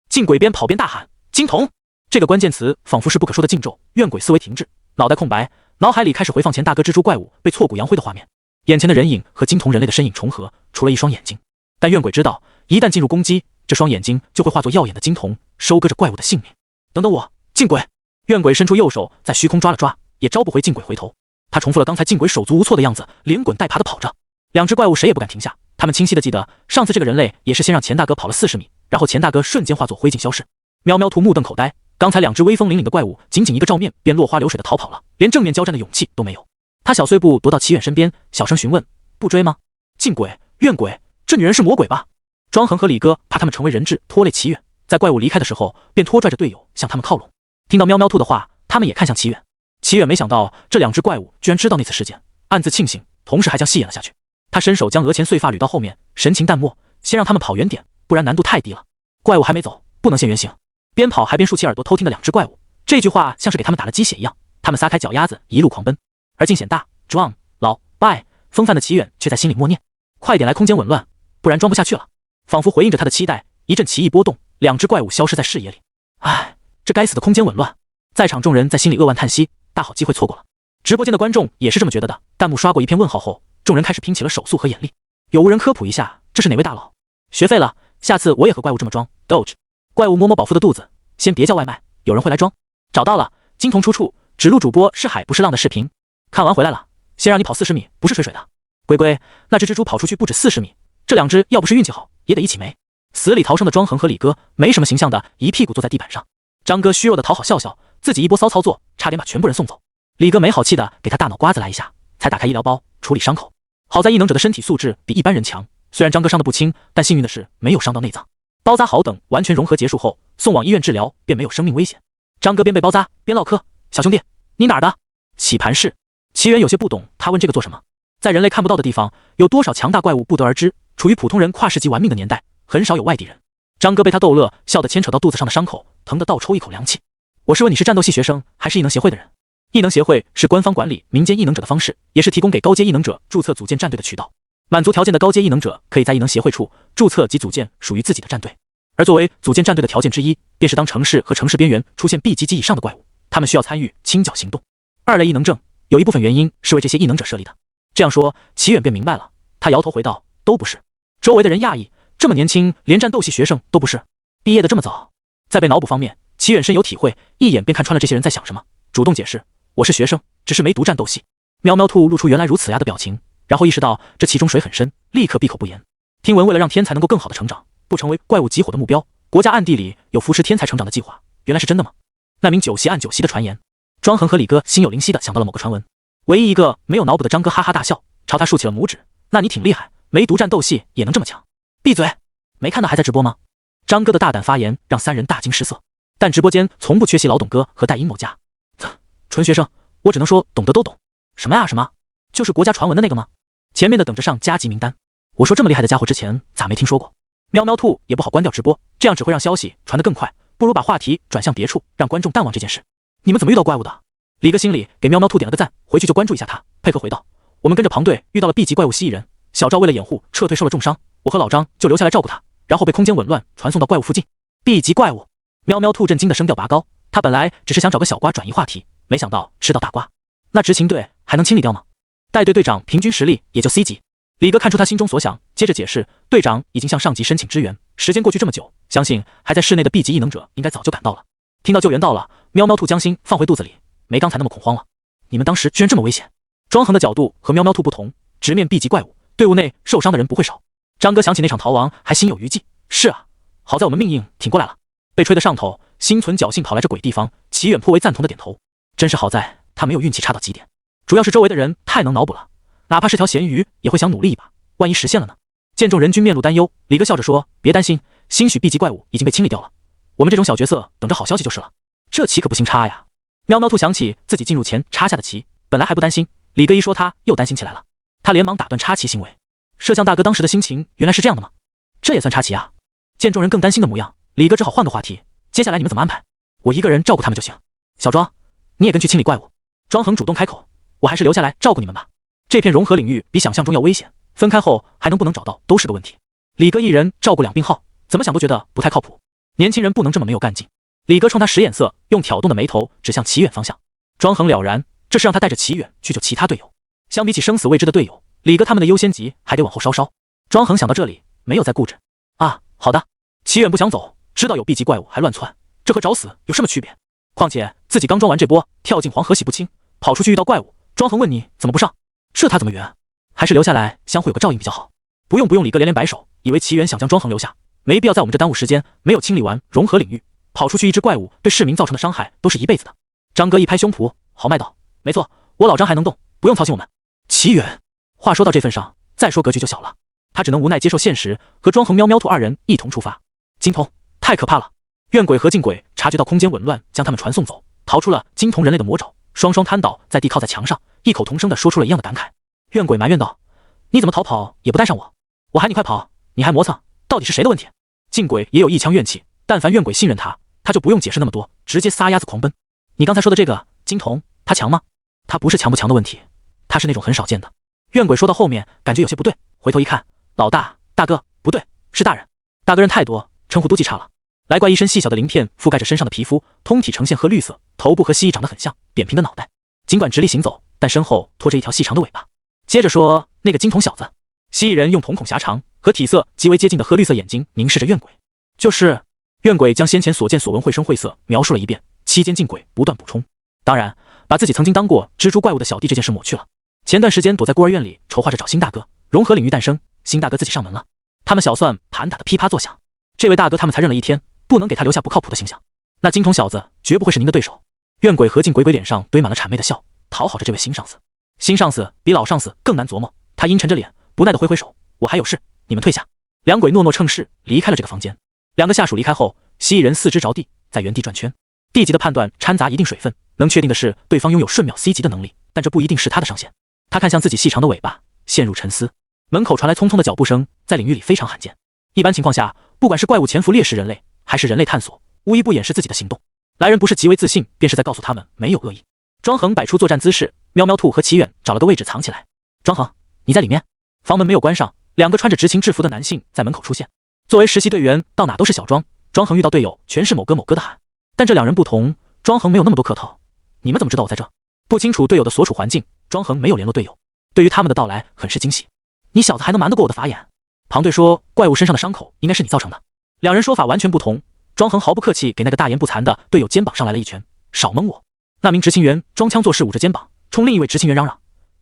禁鬼边跑边大喊：“金童！”这个关键词仿佛是不可说的禁咒。怨鬼思维停滞，脑袋空白，脑海里开始回放前大哥蜘蛛怪物被挫骨扬灰的画面，眼前的人影和金童人类的身影重合，除了一双眼睛。但怨鬼知道，一旦进入攻击，这双眼睛就会化作耀眼的金童，收割着怪物的性命。等等我，禁鬼！怨鬼伸出右手在虚空抓了抓，也招不回禁鬼回头。他重复了刚才禁鬼手足无措的样子，连滚带爬的跑着。两只怪物谁也不敢停下，他们清晰的记得，上次这个人类也是先让钱大哥跑了40米，然后钱大哥瞬间化作灰烬消失。喵喵兔目瞪口呆，刚才两只威风凛凛的怪物仅仅一个照面便落花流水的逃跑了，连正面交战的勇气都没有。他小碎步踱到齐远身边，小声询问：“不追吗？”禁鬼、怨鬼，这女人是魔鬼吧？庄恒和李哥怕他们成为人质拖累齐远，在怪物离开的时候便拖拽着队友向他们靠拢。听到喵喵兔的话，他们也看向齐远。齐远没想到这两只怪物居然知道那次事件，暗自庆幸，同时还将戏演了下去。他伸手将额前碎发捋到后面，神情淡漠，先让他们跑远点，不然难度太低了。怪物还没走，不能现原形。边跑还边竖起耳朵偷听的两只怪物，这句话像是给他们打了鸡血一样。他们撒开脚丫子一路狂奔，而劲显大壮老拜风范的齐远却在心里默念：快点来空间紊乱，不然装不下去了。仿佛回应着他的期待，一阵奇异波动，两只怪物消失在视野里。唉，这该死的空间紊乱！在场众人在心里扼腕叹息，大好机会错过了。直播间的观众也是这么觉得的，弹幕刷过一片问号后，众人开始拼起了手速和眼力。有无人科普一下，这是哪位大佬？学废了，下次我也和怪物这么装。Doge， 怪物摸摸饱腹的肚子，先别叫外卖，有人会来装。找到了，金童出处，只录主播是海不是浪的视频。看完回来了，先让你跑40米，不是水水的。龟龟，那只蜘蛛跑出去不止40米，这两只要不是运气好，也得一起没。死里逃生的庄恒和李哥没什么形象的，一屁股坐在地板上。张哥虚弱的讨好笑笑，自己一波骚操作，差点把全部人送走。李哥没好气的给他大脑瓜子来一下，才打开医疗包处理伤口。好在异能者的身体素质比一般人强，虽然张哥伤得不轻，但幸运的是没有伤到内脏。包扎好等完全融合结束后，送往医院治疗便没有生命危险。张哥边被包扎边唠嗑：“小兄弟，你哪儿的？”起盘式。齐远有些不懂，他问这个做什么？在人类看不到的地方，有多少强大怪物不得而知。处于普通人跨世纪玩命的年代，很少有外地人。张哥被他逗乐，笑得牵扯到肚子上的伤口，疼得倒抽一口凉气。我是问你是战斗系学生还是异能协会的人？异能协会是官方管理民间异能者的方式，也是提供给高阶异能者注册组建战队的渠道。满足条件的高阶异能者可以在异能协会处注册及组建属于自己的战队。而作为组建战队的条件之一，便是当城市和城市边缘出现 B 级及以上的怪物，他们需要参与清剿行动。2类异能证有一部分原因是为这些异能者设立的。这样说，齐远便明白了。他摇头回道：“都不是。”周围的人讶异，这么年轻，连战斗系学生都不是，毕业的这么早。在被脑补方面，齐远深有体会，一眼便看穿了这些人在想什么，主动解释：“我是学生，只是没独占斗戏。”喵喵兔露出原来如此呀的表情，然后意识到这其中水很深，立刻闭口不言。听闻为了让天才能够更好的成长，不成为怪物集火的目标，国家暗地里有扶持天才成长的计划，原来是真的吗？那名酒席按酒席的传言，庄恒和李哥心有灵犀的想到了某个传闻。唯一一个没有脑补的张哥哈哈大笑，朝他竖起了拇指：“那你挺厉害，没独占斗戏也能这么强。”闭嘴！没看到还在直播吗？张哥的大胆发言让三人大惊失色。但直播间从不缺席老董哥和带阴谋家。纯学生，我只能说懂得都懂。什么呀什么？就是国家传闻的那个吗？前面的等着上加急名单。我说这么厉害的家伙之前咋没听说过？喵喵兔也不好关掉直播，这样只会让消息传得更快，不如把话题转向别处，让观众淡忘这件事。你们怎么遇到怪物的？李哥心里给喵喵兔点了个赞，回去就关注一下他，配合回道：“我们跟着庞队遇到了 B 级怪物蜥蜴人，小赵为了掩护撤退受了重伤，我和老张就留下来照顾他，然后被空间紊乱传送到怪物附近。”B 级怪物！喵喵兔震惊的声调拔高，他本来只是想找个小瓜转移话题，没想到吃到大瓜。那执勤队还能清理掉吗？带队队长平均实力也就 C 级。李哥看出他心中所想，接着解释，队长已经向上级申请支援，时间过去这么久，相信还在室内的 B 级异能者应该早就赶到了。听到救援到了，喵喵兔将心放回肚子里，没刚才那么恐慌了。你们当时居然这么危险？庄恒的角度和喵喵兔不同，直面 B 级怪物，队伍内受伤的人不会少。张哥想起那场逃亡，还心有余悸。是啊，好在我们命硬挺过来了。被吹得上头，心存侥幸跑来这鬼地方，齐远颇为赞同的点头。真是好在他没有运气差到极点，主要是周围的人太能脑补了，哪怕是条咸鱼也会想努力一把，万一实现了呢？见众人均面露担忧，李哥笑着说：“别担心，兴许 B 级怪物已经被清理掉了，我们这种小角色等着好消息就是了。”这棋可不行插呀！喵喵兔想起自己进入前插下的棋，本来还不担心，李哥一说他又担心起来了。他连忙打断插棋行为。摄像大哥当时的心情原来是这样的吗？这也算插棋啊？见众人更担心的模样，李哥只好换个话题，接下来你们怎么安排？我一个人照顾他们就行。小庄，你也跟去清理怪物。庄恒主动开口，我还是留下来照顾你们吧。这片融合领域比想象中要危险，分开后还能不能找到都是个问题。李哥一人照顾两病号，怎么想都觉得不太靠谱。年轻人不能这么没有干劲。李哥冲他使眼色，用挑动的眉头指向齐远方向。庄恒了然，这是让他带着齐远去救其他队友。相比起生死未知的队友，李哥他们的优先级还得往后稍稍。庄恒想到这里，没有再固执。啊，好的。齐远不想走，知道有 B 级怪物还乱窜，这和找死有什么区别？况且自己刚装完这波，跳进黄河洗不清，跑出去遇到怪物，庄恒问你怎么不上？这他怎么圆？还是留下来相互有个照应比较好。不用，李哥连连摆手，以为齐远想将庄恒留下，没必要在我们这耽误时间，没有清理完融合领域，跑出去一只怪物对市民造成的伤害都是一辈子的。张哥一拍胸脯，豪迈道：“没错，我老张还能动，不用操心我们。”齐远，话说到这份上，再说格局就小了。他只能无奈接受现实，和庄恒、喵喵兔二人一同出发。金童太可怕了！怨鬼和镜鬼察觉到空间紊乱，将他们传送走，逃出了金童人类的魔爪，双双瘫倒在地，靠在墙上，异口同声地说出了一样的感慨。怨鬼埋怨道：“你怎么逃跑也不带上我？我喊你快跑，你还磨蹭，到底是谁的问题？”镜鬼也有一腔怨气，但凡怨鬼信任他，他就不用解释那么多，直接撒丫子狂奔。你刚才说的这个金童，他强吗？他不是强不强的问题，他是那种很少见的。怨鬼说到后面，感觉有些不对，回头一看，老大、大哥，不对，是大人。大哥人太多，称呼都记差了。来怪一身细小的鳞片覆盖着身上的皮肤，通体呈现褐绿色，头部和蜥蜴长得很像，扁平的脑袋。尽管直立行走，但身后拖着一条细长的尾巴。接着说那个金童小子，蜥蜴人用瞳孔狭长和体色极为接近的褐绿色眼睛凝视着怨鬼。就是怨鬼将先前所见所闻绘声绘色描述了一遍，期间镜鬼不断补充，当然把自己曾经当过蜘蛛怪物的小弟这件事抹去了。前段时间躲在孤儿院里筹划着找新大哥，融合领域诞生，新大哥自己上门了，他们小算盘打得噼啪作响。这位大哥他们才认了一天，不能给他留下不靠谱的形象。那金童小子绝不会是您的对手。怨鬼和镜鬼鬼脸上堆满了谄媚的笑，讨好着这位新上司。新上司比老上司更难琢磨，他阴沉着脸，不耐地挥挥手：“我还有事，你们退下。”两鬼诺诺称是，离开了这个房间。两个下属离开后，蜥蜴人四肢着地，在原地转圈。D 级的判断掺杂一定水分，能确定的是对方拥有瞬秒 C 级的能力，但这不一定是他的上限。他看向自己细长的尾巴，陷入沉思。门口传来匆匆的脚步声，在领域里非常罕见。一般情况下，不管是怪物潜伏猎食人类，还是人类探索，无一不掩饰自己的行动。来人不是极为自信，便是在告诉他们没有恶意。庄恒摆出作战姿势，喵喵兔和齐远找了个位置藏起来。庄恒，你在里面。房门没有关上，两个穿着执勤制服的男性在门口出现。作为实习队员，到哪都是小庄。庄恒遇到队友全是某哥某哥的喊，但这两人不同，庄恒没有那么多客套。你们怎么知道我在这？不清楚队友的所处环境，庄恒没有联络队友，对于他们的到来很是惊喜。你小子还能瞒得过我的法眼？庞队说怪物身上的伤口应该是你造成的。两人说法完全不同，庄恒毫不客气给那个大言不惭的队友肩膀上来了一拳，少蒙我！那名执勤员装腔作势捂着肩膀，冲另一位执勤员嚷嚷：“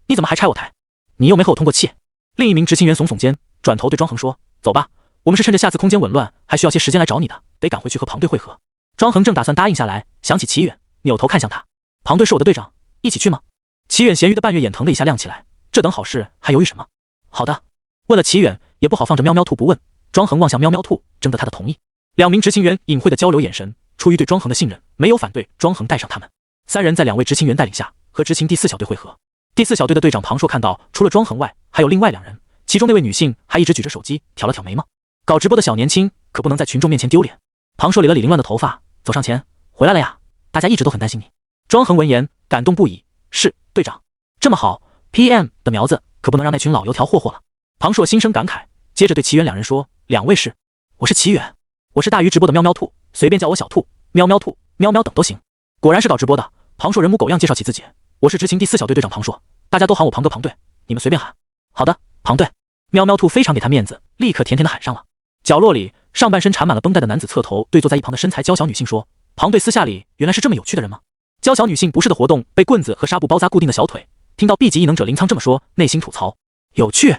你怎么还拆我台？你又没和我通过气！”另一名执勤员耸耸肩，转头对庄恒说：“走吧，我们是趁着下次空间紊乱还需要些时间来找你的，得赶回去和庞队会合。”庄恒正打算答应下来，想起齐远，扭头看向他：“庞队是我的队长，一起去吗？”齐远咸鱼的半月眼腾的一下亮起来，这等好事还犹豫什么？好的。问了齐远，也不好放着喵喵兔不问。庄恒望向喵喵兔，征得他的同意。两名执勤员隐晦的交流眼神，出于对庄恒的信任，没有反对庄恒带上他们。三人在两位执勤员带领下和执勤第4小队会合。第4小队的队长庞硕看到，除了庄恒外，还有另外2人，其中那位女性还一直举着手机，挑了挑眉毛。搞直播的小年轻可不能在群众面前丢脸。庞硕理了理凌乱的头发，走上前：“回来了呀，大家一直都很担心你。”庄恒闻言感动不已：“是队长，这么好 ，PM 的苗子可不能让那群老油条霍霍了。”庞硕心生感慨，接着对齐远2人说：“2位是？我是齐远，我是大鱼直播的喵喵兔，随便叫我小兔、喵喵兔、喵喵等都行。”果然是搞直播的，庞硕人模狗样介绍起自己：“我是执勤第4小队队长庞硕，大家都喊我庞哥庞队，你们随便喊。”“好的，庞队。”喵喵兔非常给他面子，立刻甜甜的喊上了。角落里，上半身缠满了绷带的男子侧头对坐在一旁的身材娇小女性说：“庞队私下里原来是这么有趣的人吗？”娇小女性不适的活动被棍子和纱布包扎固定的小腿，听到 B 级异能者林仓这么说，内心吐槽：“有趣？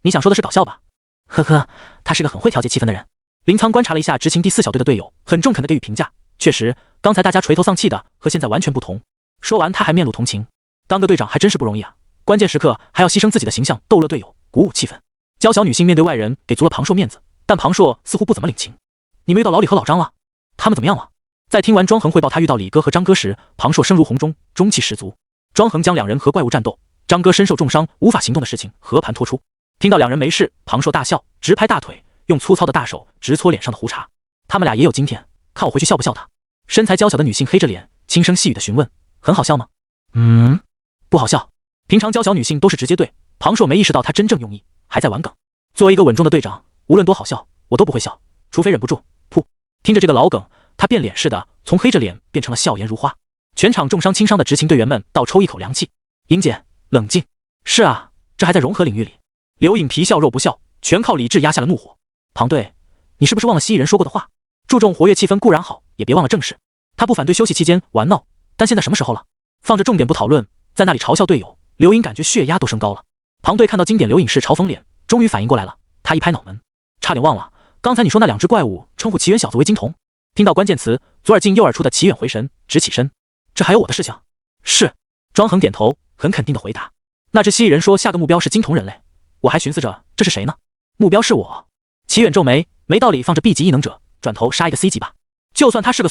你想说的是搞笑吧？”“呵呵，他是个很会调节气氛的人。”林仓观察了一下执勤第4小队的队友，很中肯的给予评价：“确实，刚才大家垂头丧气的和现在完全不同。”说完，他还面露同情：“当个队长还真是不容易啊，关键时刻还要牺牲自己的形象逗乐队友，鼓舞气氛。”娇小女性面对外人给足了庞硕面子，但庞硕似乎不怎么领情。“你们遇到老李和老张了？他们怎么样了？”在听完庄恒汇报他遇到李哥和张哥时，庞硕声如洪钟，中气十足。庄恒将2人和怪物战斗，张哥身受重伤无法行动的事情和盘托出。听到2人没事，庞硕大笑，直拍大腿，用粗糙的大手直搓脸上的胡茬。他们俩也有今天，看我回去笑不笑他？身材娇小的女性黑着脸，轻声细语的询问：“很好笑吗？”“不好笑。”平常娇小女性都是直接对，庞硕没意识到她真正用意，还在玩梗。作为一个稳重的队长，无论多好笑，我都不会笑，除非忍不住。噗！听着这个老梗，他变脸似的从黑着脸变成了笑颜如花。全场重伤轻伤的执勤队员们倒抽一口凉气。英姐，冷静。是啊，这还在融合领域里。刘颖皮笑肉不笑，全靠理智压下了怒火。庞队，你是不是忘了蜥蜴人说过的话？注重活跃气氛固然好，也别忘了正事。他不反对休息期间玩闹，但现在什么时候了？放着重点不讨论，在那里嘲笑队友，刘颖感觉血压都升高了。庞队看到经典刘颖式嘲讽脸，终于反应过来了，他一拍脑门，差点忘了，刚才你说那2只怪物称呼齐远小子为金童。听到关键词，左耳进右耳出的齐远回神，直起身。这还有我的事情？是。庄恒点头，很肯定的回答。那只蜥蜴人说下个目标是金童人类，我还寻思着这是谁呢？目标是我。齐远皱眉，没道理放着 B 级异能者，转头杀一个 C 级吧。就算他是个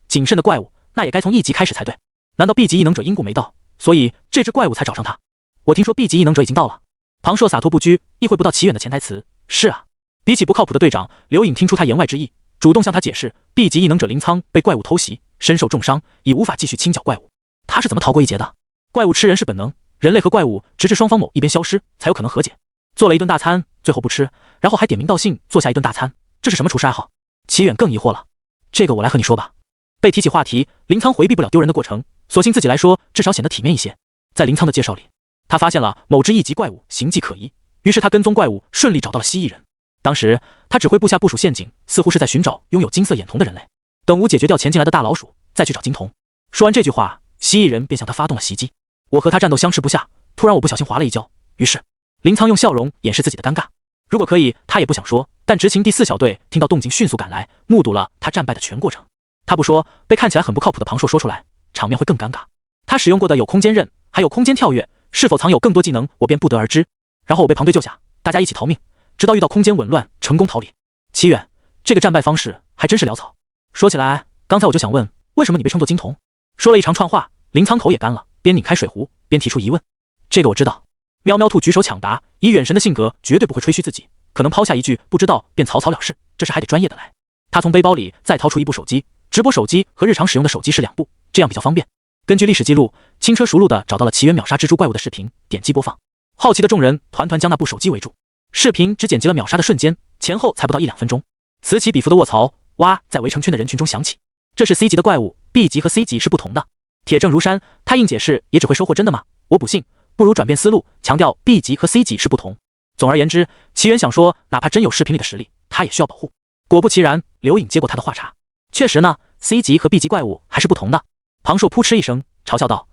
谨慎的怪物，那也该从1级开始才对。难道 B 级异能者因故没到，所以这只怪物才找上他？我听说 B 级异能者已经到了。庞硕洒脱不拘，意会不到齐远的潜台词。是啊，比起不靠谱的队长，刘颖听出他言外之意，主动向他解释 B 级异能者林仓被怪物偷袭，身受重伤，已无法继续清剿怪物。他是怎么逃过一劫的？怪物吃人是本能，人类和怪物直至双方某一边消失，才有可能和解。做了一顿大餐，最后不吃，然后还点名道姓做下一顿大餐，这是什么厨师爱好？齐远更疑惑了。这个我来和你说吧。被提起话题，林仓回避不了丢人的过程，索性自己来说，至少显得体面一些。在林仓的介绍里，他发现了某只1级怪物形迹可疑，于是他跟踪怪物，顺利找到了蜥蜴人。当时他指挥部下部署陷阱，似乎是在寻找拥有金色眼瞳的人类，等无解决掉潜进来的大老鼠，再去找金童。说完这句话，蜥蜴人便向他发动了袭击。我和他战斗相持不下，突然我不小心滑了一跤，于是林仓用笑容掩饰自己的尴尬。如果可以，他也不想说，但执勤第4小队听到动静迅速赶来，目睹了他战败的全过程。他不说，被看起来很不靠谱的庞硕说出来，场面会更尴尬。他使用过的有空间刃，还有空间跳跃，是否藏有更多技能，我便不得而知。然后我被庞队救下，大家一起逃命，直到遇到空间紊乱，成功逃离。齐远，这个战败方式还真是潦草。说起来，刚才我就想问，为什么你被称作金童？说了一长串话，林仓口也干了，边拧开水壶，边提出疑问。这个我知道。喵喵兔举手抢答，以远神的性格，绝对不会吹嘘自己，可能抛下一句不知道便草草了事，这事还得专业的来。他从背包里再掏出一部手机，直播手机和日常使用的手机是2部，这样比较方便。根据历史记录，轻车熟路的找到了齐远秒杀蜘蛛怪物的视频，点击播放。好奇的众人团团将那部手机围住，视频只剪辑了秒杀的瞬间，前后才不到1-2分钟。此起彼伏的卧槽，哇，在围成圈的人群中响起。这是 C 级的怪物 ，B 级和 C 级是不同的。铁证如山，他硬解释也只会收获真的吗？我不信，不如转变思路，强调 B 级和 C 级是不同。总而言之，齐远想说，哪怕真有视频里的实力，他也需要保护。果不其然，刘颖接过他的话茬。确实呢 ，C 级和 B 级怪物还是不同的。庞硕扑哧一声嘲笑道：“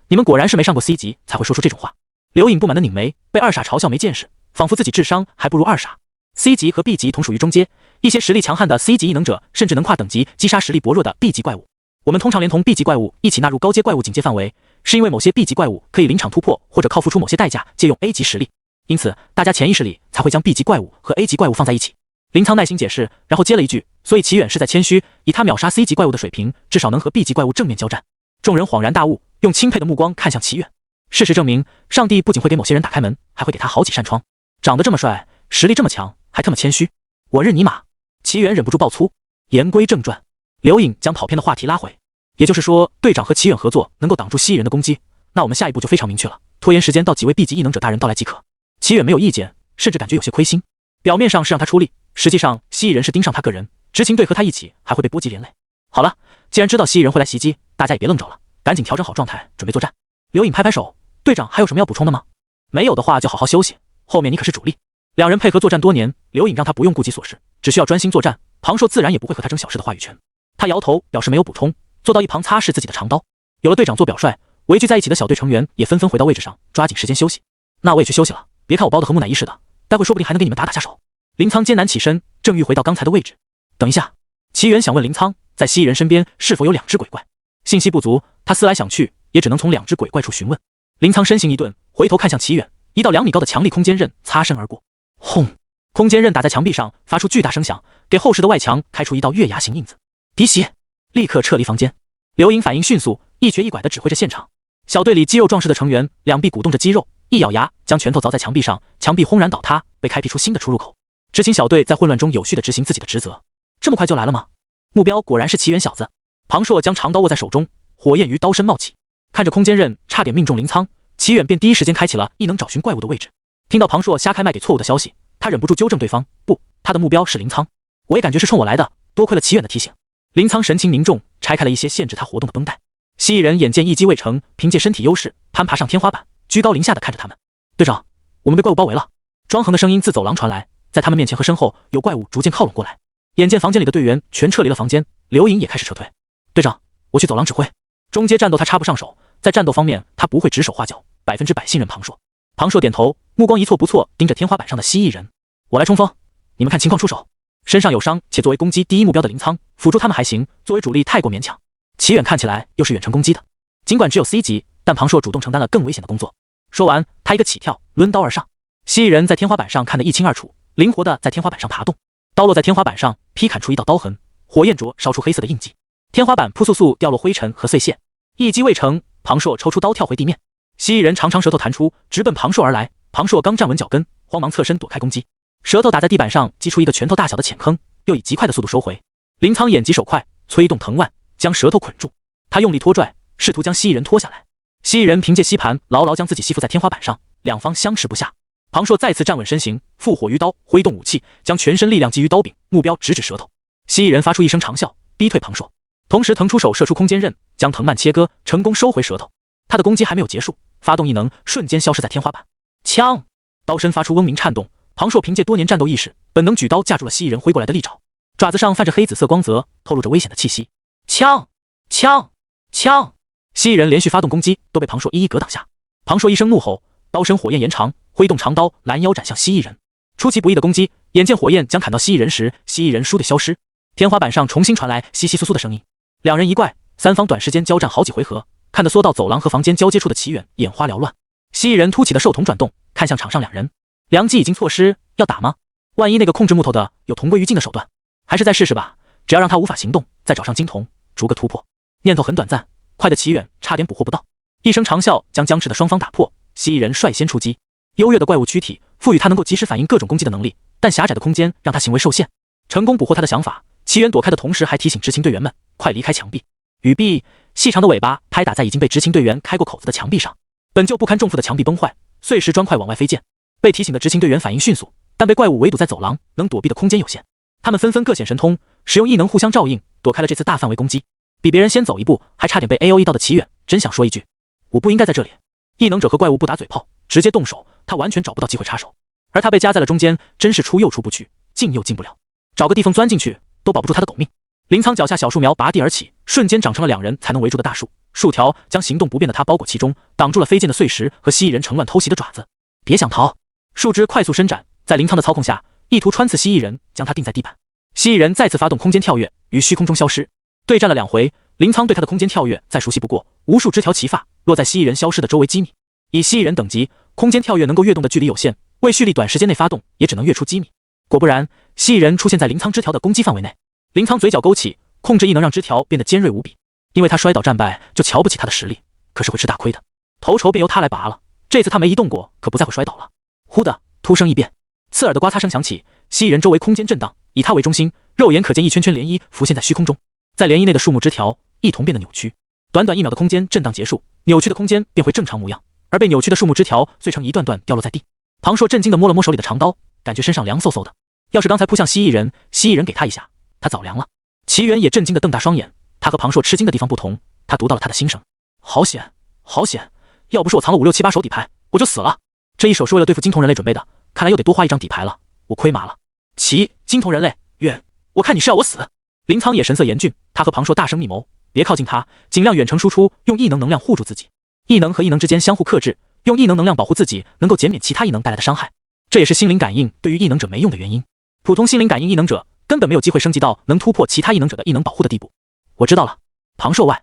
你们果然是没上过 C 级，才会说出这种话。”刘颖不满地拧眉，被二傻嘲笑没见识，仿佛自己智商还不如二傻。C 级和 B 级同属于中阶，一些实力强悍的 C 级异能者甚至能跨等级击杀实力薄弱的 B 级怪物。我们通常连同 B 级怪物一起纳入高阶怪物警戒范围，是因为某些 B 级怪物可以临场突破，或者靠付出某些代价借用 A 级实力，因此大家潜意识里才会将 B 级怪物和 A 级怪物放在一起。林苍耐心解释，然后接了一句：“所以齐远是在谦虚，以他秒杀 C 级怪物的水平，至少能和 B 级怪物正面交战。”众人恍然大悟，用钦佩的目光看向齐远。事实证明，上帝不仅会给某些人打开门，还会给他好几扇窗。长得这么帅，实力这么强，还特么谦虚，我认你马！齐远忍不住爆粗。言归正传，刘颖将跑偏的话题拉回，也就是说，队长和齐远合作能够挡住蜥蜴人的攻击，那我们下一步就非常明确了，拖延时间到几位 B 级异能者大人到来即可。齐远没有意见，甚至感觉有些亏心。表面上是让他出力，实际上蜥蜴人是盯上他个人，执勤队和他一起还会被波及连累。好了，既然知道蜥蜴人会来袭击，大家也别愣着了，赶紧调整好状态，准备作战。刘颖拍拍手，队长还有什么要补充的吗？没有的话就好好休息，后面你可是主力。两人配合作战多年，刘颖让他不用顾及琐事，只需要专心作战，庞硕自然也不会和他争小事的话语权。他摇头表示没有补充，坐到一旁擦拭自己的长刀。有了队长做表率，围聚在一起的小队成员也纷纷回到位置上，抓紧时间休息。那我也去休息了，别看我包的和木乃伊似的，待会说不定还能给你们打打下手。林苍艰难起身，正欲回到刚才的位置。等一下，齐远想问林苍，在蜥蜴人身边是否有两只鬼怪？信息不足，他思来想去，也只能从两只鬼怪处询问。林苍身形一顿，回头看向齐远，一道2米高的强力空间刃擦身而过。轰！空间刃打在墙壁上，发出巨大声响，给后室的外墙开出一道月牙形印子。滴血！立刻撤离房间。刘颖反应迅速，一瘸一拐地指挥着现场。小队里肌肉壮实的成员，两臂鼓动着肌肉，一咬牙，将拳头凿在墙壁上，墙壁轰然倒塌，被开辟出新的出入口。执勤小队在混乱中有序地执行自己的职责。这么快就来了吗？目标果然是齐远小子。庞硕将长刀握在手中，火焰于刀身冒起，看着空间刃差点命中林苍，齐远便第一时间开启了异能找寻怪物的位置。听到庞硕瞎开麦给错误的消息，他忍不住纠正对方，不，他的目标是林苍。我也感觉是冲我来的，多亏了齐远的提醒。林苍神情凝重，拆开了一些限制他活动的绷带。蜥蜴人眼见一击未成，凭借身体优势攀爬上天花板，居高临下的看着他们。队长，我们被怪物包围了。庄恒的声音自走廊传来，在他们面前和身后有怪物逐渐靠拢过来。眼见房间里的队员全撤离了房间，刘颖也开始撤退。队长，我去走廊指挥。中阶战斗他插不上手，在战斗方面他不会指手画脚，100%信任庞硕。庞硕点头，目光一错不错盯着天花板上的蜥蜴人。我来冲锋，你们看情况出手。身上有伤且作为攻击第一目标的林苍，辅助他们还行，作为主力太过勉强。齐远看起来又是远程攻击的，尽管只有 C 级，但庞硕主动承担了更危险的工作。说完，他一个起跳，抡刀而上。蜥蜴人在天花板上看得一清二楚，灵活地在天花板上爬动，刀落在天花板上，劈砍出一道刀痕，火焰灼烧出黑色的印记。天花板扑簌簌掉落灰尘和碎屑，一击未成，庞硕抽出刀跳回地面。蜥蜴人长长舌头弹出，直奔庞硕而来。庞硕刚站稳脚跟，慌忙侧身躲开攻击，舌头打在地板上，击出一个拳头大小的浅坑，又以极快的速度收回。林苍眼疾手快，催动藤蔓将舌头捆住，他用力拖拽，试图将蜥蜴人拖下来。蜥蜴人凭借吸盘牢牢将自己吸附在天花板上，两方相持不下。庞硕再次站稳身形，复火于刀，挥动武器，将全身力量基于刀柄，目标直指舌头。蜥蜴人发出一声长啸，逼退庞硕，同时腾出手射出空间刃，将藤蔓切割，成功收回舌头。他的攻击还没有结束，发动异能，瞬间消失在天花板。枪！刀身发出嗡鸣颤动，庞硕凭借多年战斗意识，本能举刀架住了蜥蜴人挥过来的利爪，爪子上泛着黑紫色光泽，透露着危险的气息。枪！枪！枪！蜥蜴人连续发动攻击，都被庞硕一一格挡下。庞硕一声怒吼，刀身火焰延长，挥动长刀拦腰斩向蜥蜴人。出其不意的攻击，眼见火焰将砍到蜥蜴人时，蜥蜴人倏地消失。天花板上重新传来窸窸窣窣的声音。两人一怪，三方短时间交战好几回合，看得缩到走廊和房间交接处的齐远眼花缭乱。蜥蜴人凸起的兽瞳转动，看向场上两人，良机已经错失，要打吗？万一那个控制木头的有同归于尽的手段，还是再试试吧。只要让他无法行动，再找上金童，逐个突破。念头很短暂，快的齐远差点捕获不到。一声长啸将僵持的双方打破，蜥蜴人率先出击。优越的怪物躯体赋予他能够及时反应各种攻击的能力，但狭窄的空间让他行为受限。成功捕获他的想法，齐远躲开的同时还提醒执勤队员们快离开墙壁。羽臂细长的尾巴拍打在已经被执勤队员开过口子的墙壁上，本就不堪重负的墙壁崩坏，碎石砖块往外飞溅。被提醒的执勤队员反应迅速，但被怪物围堵在走廊，能躲避的空间有限。他们纷纷各显神通，使用异能互相照应，躲开了这次大范围攻击。比别人先走一步，还差点被 AOE 到的齐远真想说一句，我不应该在这里。异能者和怪物不打嘴炮，直接动手，他完全找不到机会插手。而他被夹在了中间，真是出又出不去，进又进不了。找个地缝钻进去，都保不住他的狗命。林苍脚下小树苗拔地而起，瞬间长成了2人才能围住的大树，树条将行动不便的他包裹其中，挡住了飞溅的碎石和蜥蜴人乘乱偷袭的爪子。别想逃！树枝快速伸展，在林苍的操控下，意图穿刺蜥蜴人，将他钉在地板。蜥蜴人再次发动空间跳跃，于虚空中消失。对战了2回，林苍对他的空间跳跃再熟悉不过，无数枝条齐发，落在蜥蜴人消失的周围几米。以蜥蜴人等级，空间跳跃能够跃动的距离有限，为蓄力短时间内发动，也只能跃出几米。果不然，蜥蜴人出现在林苍枝条的攻击范围内。林苍嘴角勾起，控制异能让枝条变得尖锐无比，因为他摔倒战败，就瞧不起他的实力，可是会吃大亏的。头筹便由他来拔了，这次他没移动过，可不再会摔倒了。忽的，突生异变，刺耳的刮擦声响起，蜥蜴人周围空间震荡，以他为中心，肉眼可见一圈圈涟漪浮现在虚空中，在涟漪内的树木枝条一同变得扭曲。短短1秒的空间震荡结束，扭曲的空间便回正常模样，而被扭曲的树木枝条碎成一段段掉落在地。庞硕震惊地摸了摸手里的长刀，感觉身上凉飕飕的。要是刚才扑向蜥蜴人，蜥蜴人给他一下，他早凉了。齐远也震惊地瞪大双眼，他和庞硕吃惊的地方不同，他读到了他的心声。好险，好险！要不是我藏了5、6、7、8手底牌，我就死了。这一手是为了对付金瞳人类准备的，看来又得多花一张底牌了，我亏麻了。金瞳人类，远！我看你是要我死！林苍也神色严峻，他和庞硕大声密谋，别靠近他，尽量远程输出，用异能能量护住自己。异能和异能之间相互克制，用异能能量保护自己，能够减免其他异能带来的伤害。这也是心灵感应对于异能者没用的原因。普通心灵感应异能者根本没有机会升级到能突破其他异能者的异能保护的地步。我知道了。庞硕外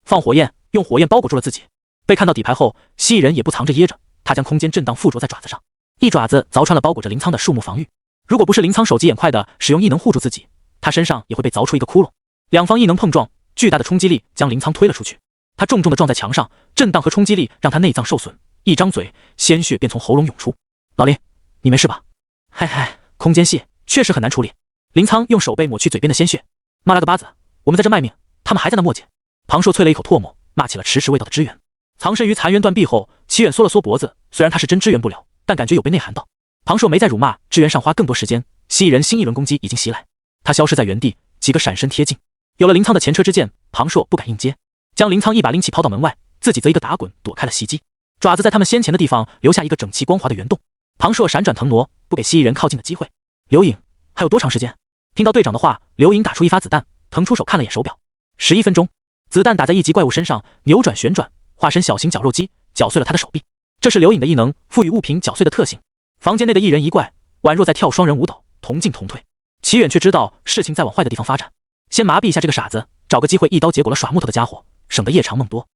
放火焰，用火焰包裹住了自己。被看到底牌后，蜥蜴人也不藏着掖着，他将空间震荡附着在爪子上，一爪子凿穿了包裹着林苍的树木防御。如果不是林苍手疾眼快的使用异能护住自己，他身上也会被凿出一个窟窿。两方异能碰撞，巨大的冲击力将林苍推了出去。他重重地撞在墙上，震荡和冲击力让他内脏受损，一张嘴，鲜血便从喉咙涌出。老林，你没事吧？嗨嗨，空间系确实很难处理。林苍用手背抹去嘴边的鲜血。妈了个巴子，我们在这卖命，他们还在那磨叽。庞硕啐了一口唾沫，骂起了迟迟未到的支援。藏身于残垣断壁后，齐远缩了缩脖子，虽然他是真支援不了，但感觉有被内涵到。庞硕没再辱骂，支援上花更多时间。蜥蜴人新一轮攻击已经袭来，他消失在原地，几个闪身贴近。有了林苍的前车之鉴，庞硕不敢硬接，将林苍一把拎起抛到门外，自己则一个打滚躲开了袭击。爪子在他们先前的地方留下一个整齐光滑的圆洞。庞硕闪转腾挪，不给蜥蜴人靠近的机会。刘颖，还有多长时间？听到队长的话，刘颖打出一发子弹，腾出手看了眼手表，11分钟。子弹打在一级怪物身上，扭转旋转，化身小型绞肉机，绞碎了他的手臂。这是刘颖的异能，赋予物品绞碎的特性。房间内的一人一怪宛若在跳双人舞蹈，同进同退。齐远却知道事情在往坏的地方发展，先麻痹一下这个傻子，找个机会一刀结果了耍木头的家伙，省得夜长梦多。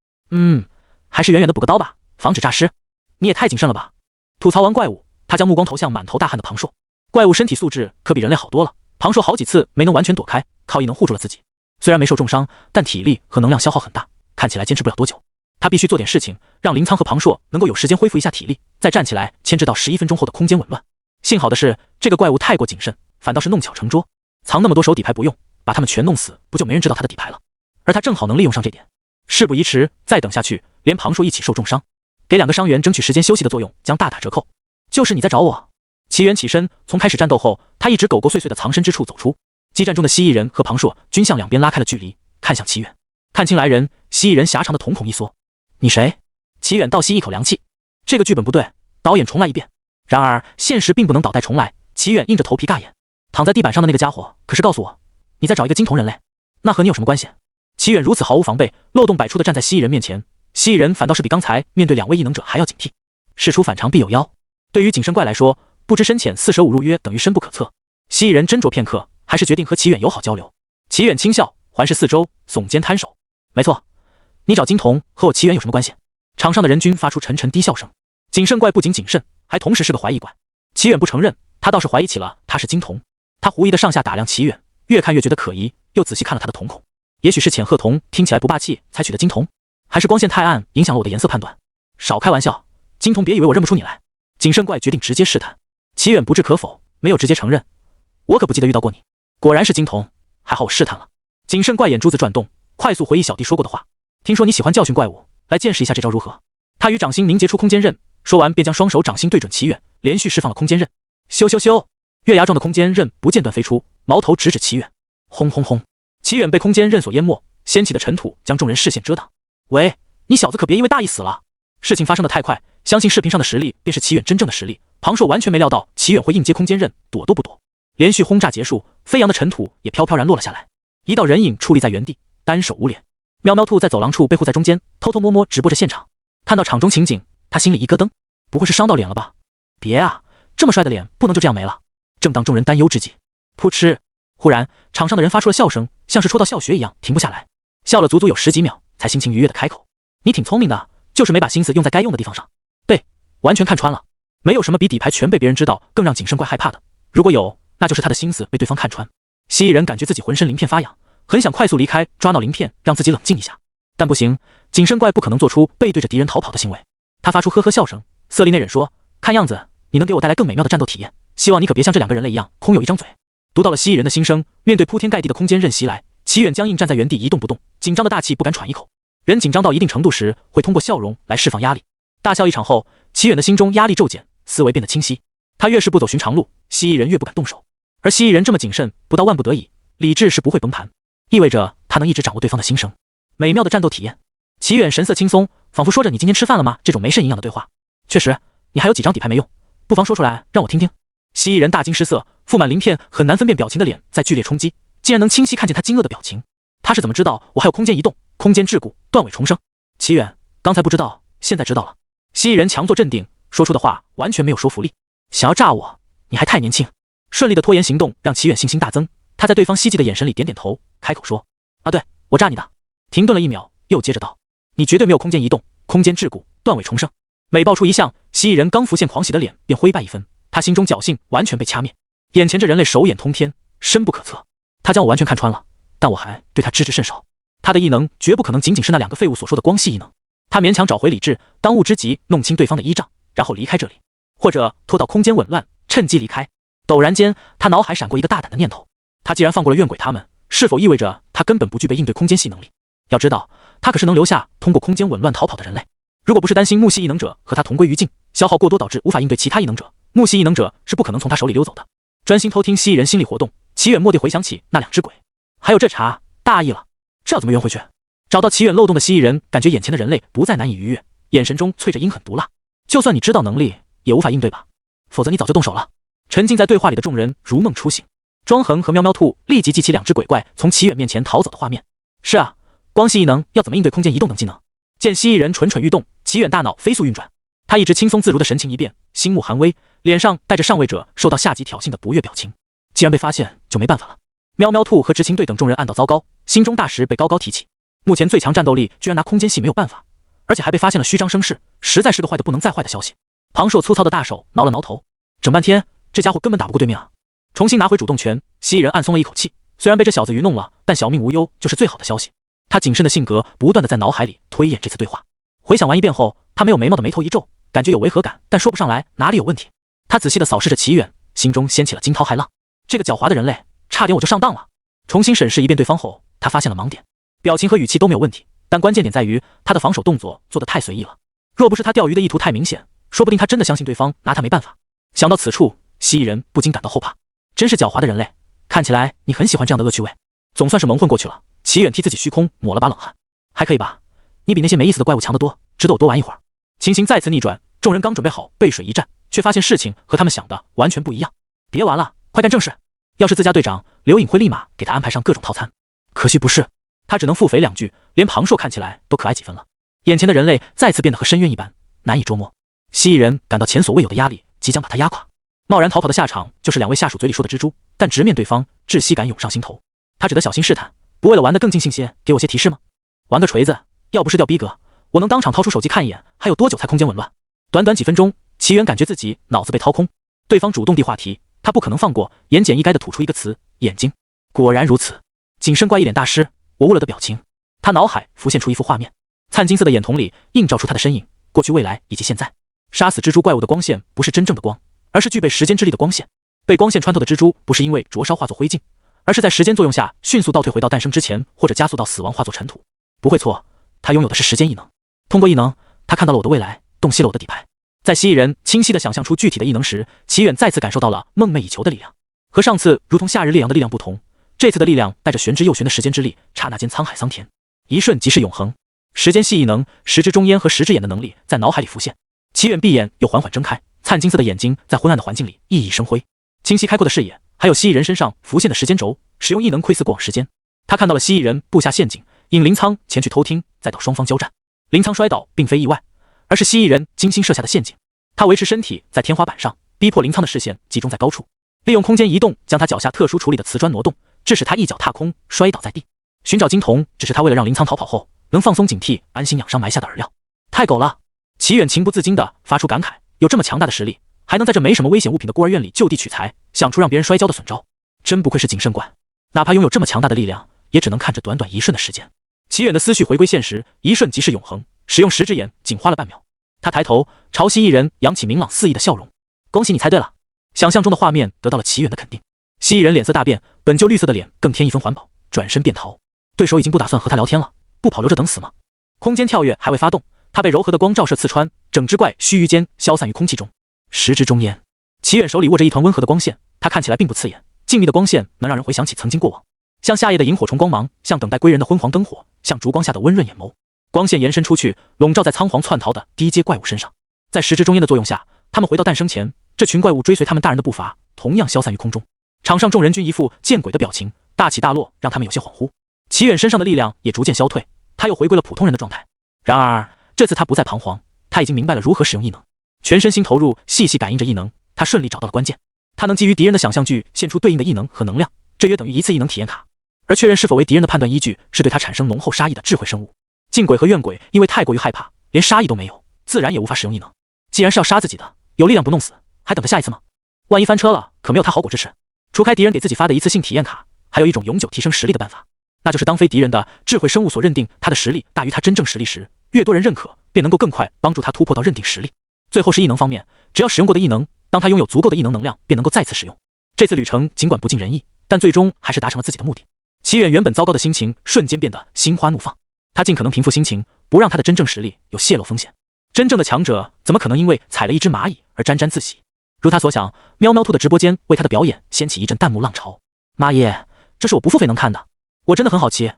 还是远远的补个刀吧，防止诈尸。你也太谨慎了吧。吐槽完怪物，他将目光投向满头大汗的庞硕。怪物身体素质可比人类好多了，庞硕好几次没能完全躲开，靠异能护住了自己。虽然没受重伤，但体力和能量消耗很大，看起来坚持不了多久。他必须做点事情，让林苍和庞硕能够有时间恢复一下体力，再站起来牵制到11分钟后的空间紊乱。幸好的是，这个怪物太过谨慎，反倒是弄巧成拙，藏那么多手底牌不用，把他们全弄死，不就没人知道他的底牌了？而他正好能利用上这点。事不宜迟，再等下去，连庞硕一起受重伤，给2个伤员争取时间休息的作用将大打折扣。就是你在找我。齐远起身，从开始战斗后，他一直狗狗碎碎的藏身之处走出。激战中的蜥蜴人和庞硕均向两边拉开了距离，看向齐远。看清来人，蜥蜴人狭长的瞳孔一缩。你谁？齐远倒吸一口凉气。这个剧本不对，导演重来一遍。然而现实并不能倒带重来，齐远硬着头皮尬演。躺在地板上的那个家伙，可是告诉我，你在找一个金瞳人类，那和你有什么关系？齐远如此毫无防备，漏洞百出的站在蜥蜴人面前，蜥蜴人反倒是比刚才面对2位异能者还要警惕。事出反常必有妖，对于谨慎怪来说，不知深浅，四舍五入约等于深不可测。蜥蜴人斟酌片刻，还是决定和齐远友好交流。齐远轻笑，环视四周，耸肩摊手。没错，你找金瞳和我齐远有什么关系？场上的人均发出沉沉低笑声。谨慎怪不仅谨慎，还同时是个怀疑怪。齐远不承认，他倒是怀疑起了他是金瞳。他狐疑的上下打量齐远，越看越觉得可疑，又仔细看了他的瞳孔。也许是浅褐瞳听起来不霸气才取的金瞳，还是光线太暗影响了我的颜色判断。少开玩笑，金瞳别以为我认不出你来。谨慎怪决定直接试探。齐远不置可否，没有直接承认。我可不记得遇到过你。果然是金瞳，还好我试探了。谨慎怪眼珠子转动，快速回忆小弟说过的话。听说你喜欢教训怪物，来见识一下这招如何？他与掌心凝结出空间刃，说完便将双手掌心对准齐远，连续释放了空间刃。咻咻咻，月牙状的空间刃不间断飞出，矛头直指齐远。轰轰轰，齐远被空间刃所淹没，掀起的尘土将众人视线遮挡。喂，你小子可别因为大意死了。事情发生的太快，相信视频上的实力便是齐远真正的实力。庞硕完全没料到齐远会硬接空间刃，躲都不躲。连续轰炸结束，飞扬的尘土也飘飘然落了下来。一道人影矗立在原地，单手捂脸。喵喵兔在走廊处被护在中间，偷偷摸摸直播着现场。看到场中情景，他心里一咯噔，不会是伤到脸了吧？别啊，这么帅的脸不能就这样没了。正当众人担忧之际，噗嗤！忽然，场上的人发出了笑声，像是戳到笑穴一样，停不下来。笑了足足有10几秒，才心情愉悦的开口：“你挺聪明的，就是没把心思用在该用的地方上。”对，完全看穿了。没有什么比底牌全被别人知道更让谨慎怪害怕的。如果有，那就是他的心思被对方看穿。蜥蜴人感觉自己浑身鳞片发痒，很想快速离开，抓挠鳞片，让自己冷静一下。但不行，谨慎怪不可能做出背对着敌人逃跑的行为。他发出呵呵笑声，色厉内荏说：“看样子你能给我带来更美妙的战斗体验，希望你可别像这2个人类一样空有一张嘴。”读到了蜥蜴人的心声，面对铺天盖地的空间刃袭来，齐远僵硬站在原地一动不动，紧张的大气不敢喘一口。人紧张到一定程度时，会通过笑容来释放压力。大笑一场后，齐远的心中压力骤减，思维变得清晰。他越是不走寻常路，蜥蜴人越不敢动手。而蜥蜴人这么谨慎，不到万不得已，理智是不会崩盘，意味着他能一直掌握对方的心声。美妙的战斗体验，齐远神色轻松，仿佛说着“你今天吃饭了吗”这种没甚营养的对话。确实，你还有几张底牌没用，不妨说出来让我听听。蜥蜴人大惊失色，覆满鳞片很难分辨表情的脸在剧烈冲击，竟然能清晰看见他惊愕的表情。他是怎么知道我还有空间移动、空间桎梏、断尾重生？齐远，刚才不知道，现在知道了。蜥蜴人强作镇定，说出的话完全没有说服力。想要炸我，你还太年轻。顺利的拖延行动让齐远信心大增，他在对方希冀的眼神里点点头，开口说：“啊，对，我炸你的。”停顿了1秒，又接着道：“你绝对没有空间移动、空间桎梏、断尾重生。”每爆出一项，蜥蜴人刚浮现狂喜的脸便灰败一分，他心中侥幸完全被掐灭。眼前这人类手眼通天，深不可测，他将我完全看穿了，但我还对他知之甚少。他的异能绝不可能仅仅是那2个废物所说的光系异能。他勉强找回理智，当务之急弄清对方的依仗，然后离开这里，或者拖到空间紊乱，趁机离开。陡然间，他脑海闪过一个大胆的念头：他既然放过了怨鬼他们，是否意味着他根本不具备应对空间系能力？要知道，他可是能留下通过空间紊乱逃跑的人类。如果不是担心木系异能者和他同归于尽，消耗过多导致无法应对其他异能者，木系异能者是不可能从他手里溜走的。专心偷听蜥蜴人心理活动，齐远蓦地回想起那2只鬼，还有这茬，大意了，这要怎么圆回去？找到齐远漏洞的蜥蜴人感觉眼前的人类不再难以逾越，眼神中淬着阴狠毒辣。就算你知道能力，也无法应对吧？否则你早就动手了。沉浸在对话里的众人如梦初醒，庄恒和喵喵兔立即记起2只鬼怪从齐远面前逃走的画面。是啊，光系异能要怎么应对空间移动等技能？见蜥蜴人蠢蠢欲动，齐远大脑飞速运转，他一直轻松自如的神情一变，心目寒微，脸上带着上位者受到下级挑衅的不悦表情。既然被发现，就没办法了。喵喵兔和执勤队等众人暗道糟糕，心中大石被高高提起。目前最强战斗力居然拿空间系没有办法，而且还被发现了虚张声势，实在是个坏的不能再坏的消息。庞硕粗糙的大手挠了挠头，整半天这家伙根本打不过对面啊！重新拿回主动权，蜥蜴人暗松了一口气，虽然被这小子愚弄了，但小命无忧就是最好的消息。他谨慎的性格不断的在脑海里推演这次对话，回想完一遍后，他没有眉毛的眉头一皱，感觉有违和感，但说不上来哪里有问题。他仔细的扫视着齐远，心中掀起了惊涛骇浪。这个狡猾的人类，差点我就上当了。重新审视一遍对方后，他发现了盲点，表情和语气都没有问题，但关键点在于他的防守动作做得太随意了。若不是他钓鱼的意图太明显，说不定他真的相信对方拿他没办法。想到此处，蜥蜴人不禁感到后怕。真是狡猾的人类，看起来你很喜欢这样的恶趣味。总算是蒙混过去了。齐远替自己虚空抹了把冷汗，还可以吧？你比那些没意思的怪物强得多，值得我多玩一会儿。情形再次逆转，众人刚准备好背水一战，却发现事情和他们想的完全不一样。别玩了，快干正事！要是自家队长，刘颖会立马给他安排上各种套餐。可惜不是，他只能腹诽2句，连庞硕看起来都可爱几分了。眼前的人类再次变得和深渊一般，难以捉摸。蜥蜴人感到前所未有的压力即将把他压垮，贸然逃跑的下场就是2位下属嘴里说的蜘蛛，但直面对方，窒息感涌上心头。他只得小心试探，不为了玩得更尽兴些，给我些提示吗？玩个锤子！要不是掉逼格，我能当场掏出手机看一眼，还有多久才空间紊乱？短短几分钟，齐远感觉自己脑子被掏空。对方主动递话题，他不可能放过，言简意赅地吐出一个词：眼睛。果然如此，谨慎怪一脸大师，我悟了的表情。他脑海浮现出一幅画面，灿金色的眼瞳里映照出他的身影，过去、未来以及现在。杀死蜘蛛怪物的光线不是真正的光，而是具备时间之力的光线。被光线穿透的蜘蛛不是因为灼烧化作灰烬，而是在时间作用下迅速倒退回到诞生之前，或者加速到死亡化作尘土。不会错，他拥有的是时间异能。通过异能，他看到了我的未来，洞悉了我的底牌。在蜥蜴人清晰地想象出具体的异能时，齐远再次感受到了梦寐以求的力量。和上次如同夏日烈阳的力量不同，这次的力量带着玄之又玄的时间之力，刹那间沧海桑田，一瞬即是永恒。时间系异能，时之中烟和时之眼的能力在脑海里浮现。齐远闭眼又缓缓睁开，灿金色的眼睛在昏暗的环境里熠熠生辉。清晰开阔的视野，还有蜥蜴人身上浮现的时间轴，使用异能窥伺过往时间。他看到了蜥蜴人布下陷阱，引林仓前去偷听，再到双方交战。林仓摔倒并非意外，而是蜥蜴人精心设下的陷阱。他维持身体在天花板上，逼迫林仓的视线集中在高处，利用空间移动将他脚下特殊处理的瓷砖挪动，致使他一脚踏空，摔倒在地。寻找金童只是他为了让林仓逃跑后能放松警惕，安心养伤埋下的饵料。太狗了！齐远情不自禁地发出感慨，有这么强大的实力，还能在这没什么危险物品的孤儿院里就地取材，想出让别人摔跤的损招，真不愧是谨慎馆。哪怕拥有这么强大的力量，也只能看着短短一瞬的时间。齐远的思绪回归现实，一瞬即是永恒，使用十只眼仅花了半秒。他抬头朝蜥蜴人扬起明朗肆意的笑容，恭喜你猜对了。想象中的画面得到了齐远的肯定。蜥蜴人脸色大变，本就绿色的脸更添一分环保，转身便逃。对手已经不打算和他聊天了，不跑留着等死吗？空间跳跃还未发动，他被柔和的光照射刺穿，整只怪须臾间消散于空气中。时之中烟，齐远手里握着一团温和的光线，他看起来并不刺眼，静谧的光线能让人回想起曾经过往，像夏夜的萤火虫光芒，像等待归人的昏黄灯火，像烛光下的温润眼眸。光线延伸出去，笼罩在仓皇窜逃的低阶怪物身上。在时之中烟的作用下，他们回到诞生前，这群怪物追随他们大人的步伐，同样消散于空中。场上众人均一副见鬼的表情，大起大落让他们有些恍惚。齐远身上的力量也逐渐消退，他又回归了普通人的状态。然而这次他不再彷徨，他已经明白了如何使用异能，全身心投入，细细感应着异能。他顺利找到了关键，他能基于敌人的想象剧献出对应的异能和能量，这约等于一次异能体验卡。而确认是否为敌人的判断依据，是对他产生浓厚杀意的智慧生物。近鬼和怨鬼因为太过于害怕，连杀意都没有，自然也无法使用异能。既然是要杀自己的，有力量不弄死，还等着下一次吗？万一翻车了，可没有他好果支持。除开敌人给自己发的一次性体验卡，还有一种永久提升实力的办法，那就是当非敌人的智慧生物所认定他的实力大于他真正实力时，越多人认可，便能够更快帮助他突破到认定实力。最后是异能方面，只要使用过的异能，当他拥有足够的异能能量，便能够再次使用。这次旅程尽管不尽人意，但最终还是达成了自己的目的。齐远原本糟糕的心情瞬间变得心花怒放，他尽可能平复心情，不让他的真正实力有泄露风险。真正的强者怎么可能因为踩了一只蚂蚁而沾沾自喜？如他所想，喵喵兔的直播间为他的表演掀起一阵弹幕浪潮。妈耶，这是我不付费能看的，我真的很好奇，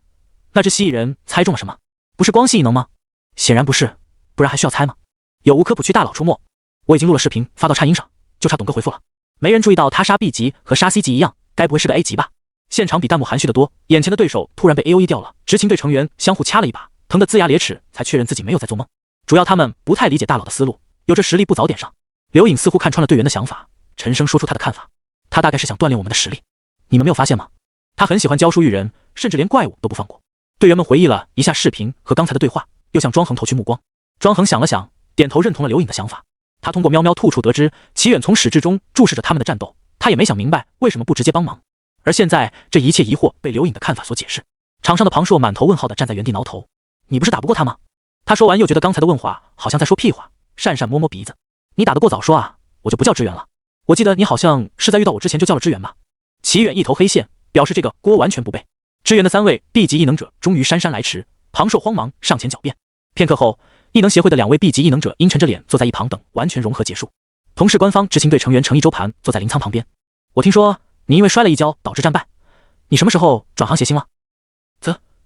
那只蜥蜴人猜中了什么？不是光系异能吗？显然不是，不然还需要猜吗？有无科普区大佬出没？我已经录了视频发到颤音上，就差董哥回复了。没人注意到他杀 B 级和杀 C 级一样，该不会是个 A 级吧？现场比弹幕含蓄得多，眼前的对手突然被 AOE 掉了，执勤队成员相互掐了一把，疼得龇牙咧齿，才确认自己没有在做梦。主要他们不太理解大佬的思路，有这实力不早点上。刘颖似乎看穿了队员的想法，沉声说出他的看法。他大概是想锻炼我们的实力。你们没有发现吗？他很喜欢教书育人，甚至连怪物都不放过。队员们回忆了一下视频和刚才的对话，又向庄恒投去目光。庄恒想了想，点头认同了刘颖的想法。他通过喵喵兔处得知齐远从始至终注视着他们的战斗，他也没想明白为什么不直接帮忙。而现在这一切疑惑被刘颖的看法所解释。场上的庞硕满头问号的站在原地挠头。你不是打不过他吗？他说完又觉得刚才的问话好像在说屁话，讪讪摸摸鼻子。你打得过早说啊，我就不叫支援了。我记得你好像是在遇到我之前就叫了支援吧。齐远一头黑线，表示这个锅完全不背。支援的3位 B 级异能者终于姗姗来迟，庞硕慌忙上前狡辩。片刻后，异能协会的2位 B 级异能者阴沉着脸坐在一旁等完全融合结束。同是官方执勤队成员程一周盘坐在林仓旁边。我听说你因为摔了一跤导致战败，你什么时候转行谐星了？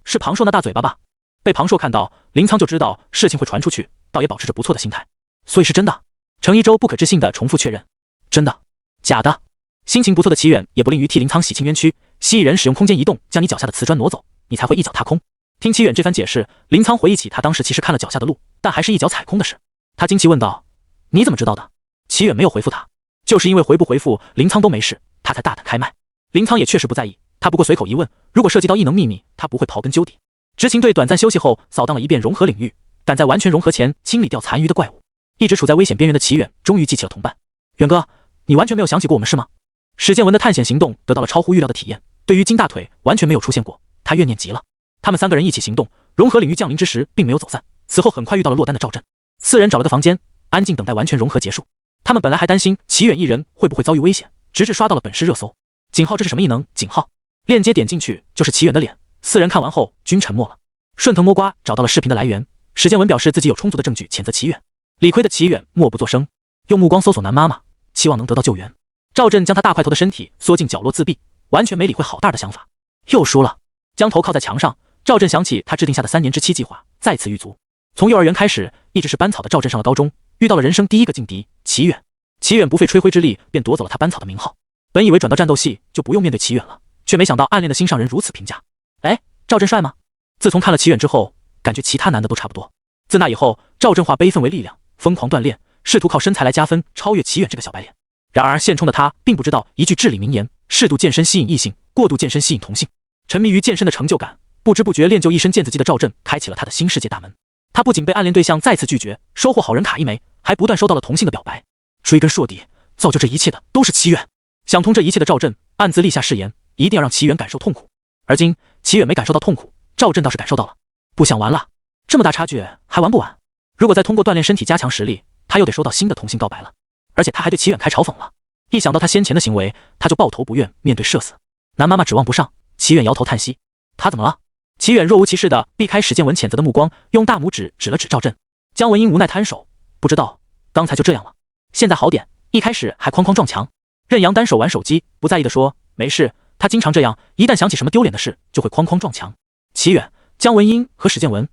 是庞硕那大嘴巴吧？被庞硕看到，林仓就知道事情会传出去，倒也保持着不错的心态。所以是真的？程一周不可置信地重复确认。真的？假的？心情不错的齐远也不吝于替林仓洗清冤屈。蜥蜴人使用空间移动将你脚下的瓷砖挪走，你才会一脚踏空。听齐远这番解释，林仓回忆起他当时其实看了脚下的路，但还是一脚踩空的事。他惊奇问道：你怎么知道的？齐远没有回复他，就是因为回不回复林仓都没事，他才大胆开麦。林仓也确实不在意，他不过随口一问，如果涉及到异能秘密，他不会刨根究底。执勤队短暂休息后扫荡了一遍融合领域，赶在完全融合前清理掉残余的怪物。一直处在危险边缘的齐远终于记起了同伴。远哥，你完全没有想起过我们是吗？史建文的探险行动得到了超乎预料的体验，对于金大腿完全没有出现过，他怨念极了。他们3个人一起行动，融合领域降临之时并没有走散，此后很快遇到了落单的赵震，4人找了个房间安静等待完全融合结束。他们本来还担心齐远一人会不会遭遇危险，直至刷到了本市热搜。井号，这是什么异能？井号链接点进去就是齐远的脸。4人看完后均沉默了。顺藤摸瓜找到了视频的来源，史建文表示自己有充足的证据谴责齐远。理亏的齐远默不作声，用目光搜索男妈妈，期望能得到救援。赵震将他大块头的身体缩进角落自闭，完全没理会好大的想法。又输了，将头靠在墙上，赵震想起他制定下的3年之期计划，再次遇阻。从幼儿园开始一直是班草的赵震上了高中，遇到了人生第一个劲敌齐远。齐远不费吹灰之力便夺走了他班草的名号。本以为转到战斗系就不用面对齐远了，却没想到暗恋的心上人如此评价。哎，赵振帅吗？自从看了齐远之后，感觉其他男的都差不多。自那以后，赵振化悲愤为力量，疯狂锻炼，试图靠身材来加分，超越齐远这个小白脸。然而现充的他并不知道一句至理名言：适度健身吸引异性，过度健身吸引同性。沉迷于健身的成就感，不知不觉练就一身腱子肌的赵振，开启了他的新世界大门。他不仅被暗恋对象再次拒绝，收获好人卡一枚，还不断收到了同性的表白。追根溯底，造就这一切的都是齐远。想通这一切的赵振暗自立下誓言，一定要让齐远感受痛苦。而今齐远没感受到痛苦，赵振倒是感受到了。不想玩了，这么大差距还玩不完？如果再通过锻炼身体加强实力，他又得收到新的同性告白了。而且他还对齐远开嘲讽了。一想到他先前的行为，他就抱头不愿面对社死。男妈妈指望不上，齐远摇头叹息。他怎么了？齐远若无其事地避开史建文谴责的目光，用大拇指指了指赵振。姜文英无奈摊手，不知道，刚才就这样了。现在好点，一开始还哐哐撞墙。任阳单手玩手机，不在意地说，没事，他经常这样，一旦想起什么丢脸的事，就会哐哐撞墙。齐远、姜文英和史建文，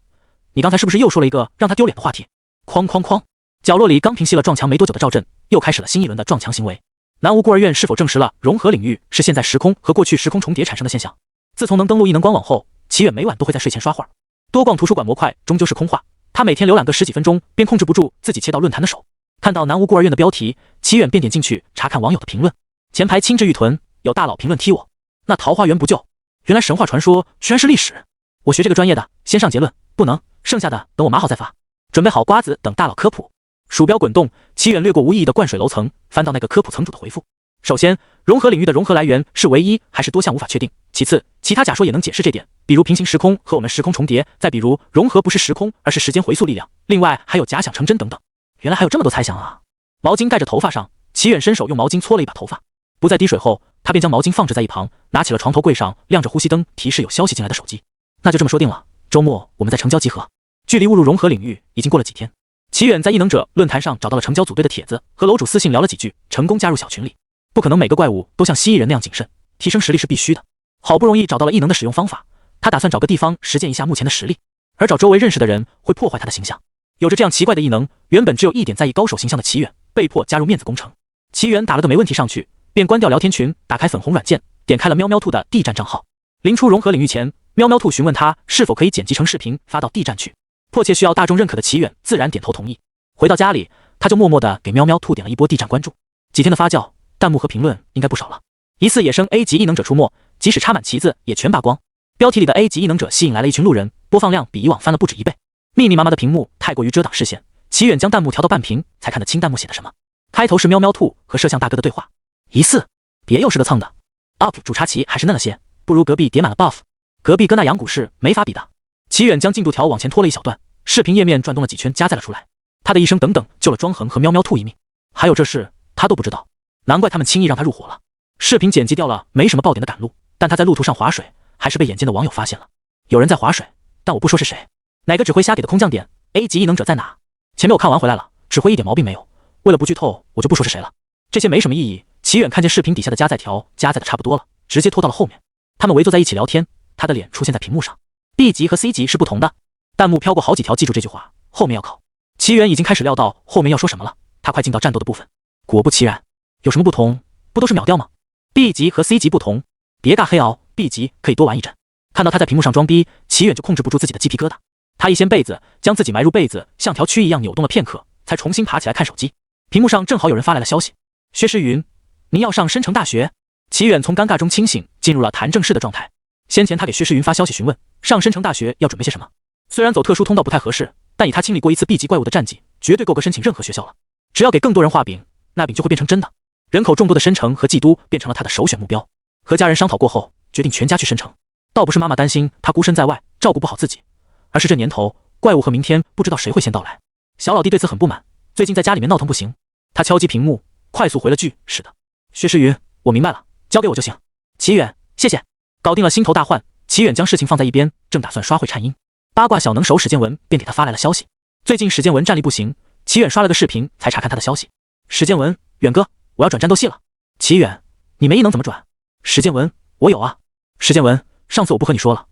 你刚才是不是又说了一个让他丢脸的话题？哐哐哐！角落里刚平息了撞墙没多久的赵振，又开始了新一轮的撞墙行为。南无孤儿院是否证实了融合领域是现在时空和过去时空重叠产生的现象？自从能登录异能官网后，齐远每晚都会在睡前刷画。多逛图书馆模块终究是空话，他每天浏览个10几分钟，便控制不住自己切到论坛的手。看到南无孤儿院的标题，齐远便点进去查看网友的评论。前排青雉玉臀，有大佬评论踢我，那桃花源不救，原来神话传说居然是历史。我学这个专业的，先上结论，不能，剩下的等我码好再发。准备好瓜子等大佬科普。鼠标滚动，齐远掠过无意义的灌水楼层，翻到那个科普层主的回复。首先，融合领域的融合来源是唯一还是多项无法确定。其次，其他假说也能解释这点，比如平行时空和我们时空重叠，再比如融合不是时空，而是时间回溯力量。另外还有假想成真等等。原来还有这么多猜想啊！毛巾盖着头发上，齐远伸手用毛巾搓了一把头发，不再滴水后，他便将毛巾放置在一旁，拿起了床头柜上亮着呼吸灯提示有消息进来的手机。那就这么说定了，周末我们在城郊集合。距离误入融合领域已经过了几天。齐远在异能者论坛上找到了城郊组队的帖子，和楼主私信聊了几句，成功加入小群里。不可能每个怪物都像蜥蜴人那样谨慎，提升实力是必须的。好不容易找到了异能的使用方法，他打算找个地方实践一下目前的实力，而找周围认识的人会破坏他的形象。有着这样奇怪的异能，原本只有一点在意高手形象的齐远，被迫加入面子工程。齐远打了个没问题上去，便关掉聊天群，打开粉红软件，点开了喵喵兔的 D 站账号。临出融合领域前，喵喵兔询问他是否可以剪辑成视频发到 D 站去。迫切需要大众认可的齐远自然点头同意。回到家里，他就默默地给喵喵兔点了一波 D 站关注。几天的发酵，弹幕和评论应该不少了。疑似野生 A 级异能者出没，即使插满旗子也全扒光。标题里的 A 级异能者吸引来了一群路人，播放量比以往翻了不止1倍。密密麻麻的屏幕太过于遮挡视线，齐远将弹幕调到半屏，才看得清弹幕写的什么。开头是喵喵兔和摄像大哥的对话，疑似别又是个蹭的 UP 主插旗还是嫩了些，不如隔壁叠满了 buff。隔壁哥那养蛊是没法比的。齐远将进度条往前拖了一小段，视频页面转动了几圈加载了出来。他的一声等等救了庄恒和喵喵兔一命，还有这事他都不知道，难怪他们轻易让他入伙了。视频剪辑掉了没什么爆点的赶路，但他在路途上划水，还是被眼尖的网友发现了。有人在划水，但我不说是谁。哪个指挥瞎给的空降点 ？A 级异能者在哪？前面我看完回来了，指挥一点毛病没有。为了不剧透，我就不说是谁了。这些没什么意义。齐远看见视频底下的加载条加载的差不多了，直接拖到了后面。他们围坐在一起聊天，他的脸出现在屏幕上。B 级和 C 级是不同的。弹幕飘过好几条，记住这句话，后面要考。齐远已经开始料到后面要说什么了，他快进到战斗的部分。果不其然，有什么不同？不都是秒掉吗？ B 级和 C 级不同，别尬黑熬 ，B 级可以多玩一阵。看到他在屏幕上装逼，齐远就控制不住自己的鸡皮疙瘩。他一掀被子，将自己埋入被子，像条蛆一样扭动了片刻，才重新爬起来看手机。屏幕上正好有人发来了消息：薛诗云，您要上申城大学。齐远从尴尬中清醒，进入了谈正事的状态。先前他给薛诗云发消息询问上申城大学要准备些什么，虽然走特殊通道不太合适，但以他清理过一次 B 级怪物的战绩，绝对够格申请任何学校了。只要给更多人画饼，那饼就会变成真的。人口众多的申城和冀都变成了他的首选目标。和家人商讨过后，决定全家去申城。倒不是妈妈担心他孤身在外照顾不好自己，而是这年头怪物和明天不知道谁会先到来。小老弟对此很不满，最近在家里面闹腾不行。他敲击屏幕，快速回了句是的。薛诗云，我明白了，交给我就行。齐远，谢谢。搞定了心头大患，齐远将事情放在一边，正打算刷会颤音。八卦小能手史建文便给他发来了消息。最近史建文战力不行，齐远刷了个视频才查看他的消息。史建文，远哥，我要转战斗系了。齐远，你没异能怎么转？史建文，我有啊。史建文，上次我不和你说了，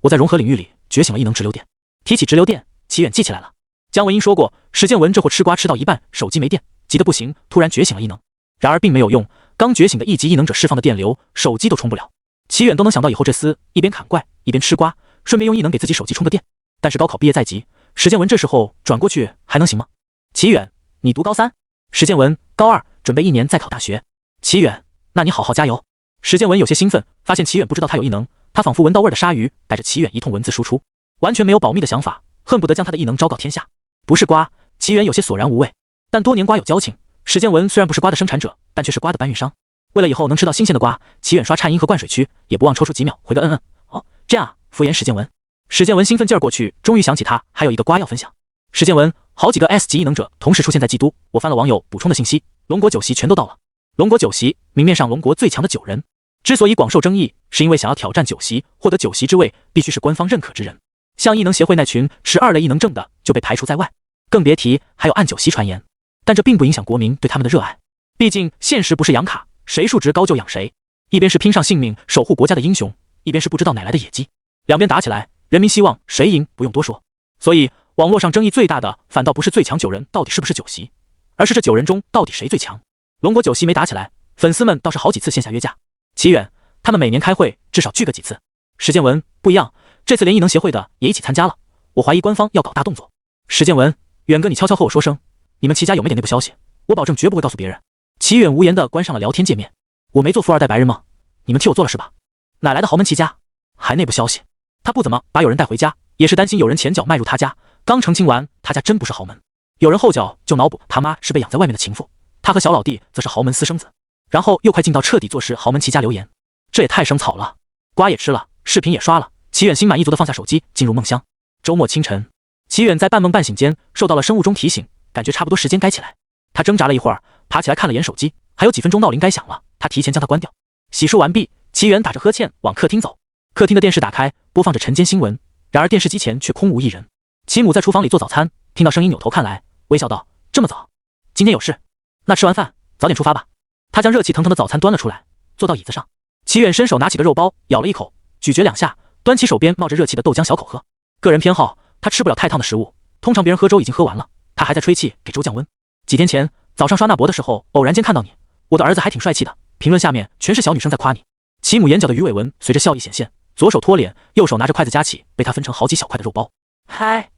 我在融合领域里觉醒了异能直流电。提起直流电，齐远记起来了。姜文英说过，史建文这会吃瓜吃到一半，手机没电，急得不行，突然觉醒了异能。然而并没有用，刚觉醒的一级异能者释放的电流，手机都充不了。齐远都能想到以后这厮一边砍怪一边吃瓜，顺便用异能给自己手机充个电。但是高考毕业在即，史建文这时候转过去还能行吗？齐远，你读高3，史建文高2，准备1年再考大学。齐远，那你好好加油。史建文有些兴奋，发现齐远不知道他有异能，他仿佛闻到味的鲨鱼，带着齐远一通文字输出，完全没有保密的想法，恨不得将他的异能昭告天下。不是瓜，齐远有些索然无味，但多年瓜有交情。史建文虽然不是瓜的生产者，但却是瓜的搬运商。为了以后能吃到新鲜的瓜，齐远刷颤音和灌水区，也不忘抽出几秒回个嗯。哦，这样啊，敷衍史建文。史建文兴奋劲儿过去，终于想起他还有一个瓜要分享。史建文，好几个 S 级异能者同时出现在基督，我翻了网友补充的信息，龙国9席全都到了。龙国9席，明面上龙国最强的9人，之所以广受争议，是因为想要挑战9席，获得9席之位，必须是官方认可之人。像异能协会那群持2类异能证的就被排除在外，更别提还有暗9席传言。但这并不影响国民对他们的热爱，毕竟现实不是养卡，谁数值高就养谁。一边是拼上性命守护国家的英雄，一边是不知道哪来的野鸡，两边打起来，人民希望谁赢不用多说。所以网络上争议最大的反倒不是最强9人到底是不是9席，而是这9人中到底谁最强。龙国9席没打起来，粉丝们倒是好几次线下约架。齐远，他们每年开会至少聚个几次。史建文，不一样，这次连异能协会的也一起参加了，我怀疑官方要搞大动作。史建文，远哥你悄悄和我说声，你们齐家有没点内部消息，我保证绝不会告诉别人。齐远无言地关上了聊天界面。我没做富二代白日梦，你们替我做了是吧？哪来的豪门齐家？还内部消息？他不怎么把有人带回家，也是担心有人前脚迈入他家。刚澄清完，他家真不是豪门。有人后脚就脑补他妈是被养在外面的情妇，他和小老弟则是豪门私生子。然后又快进到彻底坐实豪门齐家留言，这也太生草了。瓜也吃了，视频也刷了，齐远心满意足地放下手机，进入梦乡。周末清晨，齐远在半梦半醒间受到了生物钟提醒，感觉差不多时间该起来。他挣扎了一会儿，爬起来看了眼手机，还有几分钟闹铃该响了，他提前将它关掉。洗漱完毕，齐远打着呵欠往客厅走。客厅的电视打开，播放着晨间新闻，然而电视机前却空无一人。齐母在厨房里做早餐，听到声音扭头看来，微笑道：这么早？今天有事？那吃完饭早点出发吧。他将热气腾腾的早餐端了出来，坐到椅子上。齐远伸手拿起个肉包，咬了一口，咀嚼2下，端起手边冒着热气的豆浆小口喝。个人偏好，他吃不了太烫的食物，通常别人喝粥已经喝完了，他还在吹气给粥降温。几天前早上刷纳博的时候，偶然间看到你，我的儿子还挺帅气的，评论下面全是小女生在夸你。齐母眼角的鱼尾纹随着笑意显现，左手托脸，右手拿着筷子夹起被他分成好几小块的肉包。嗨，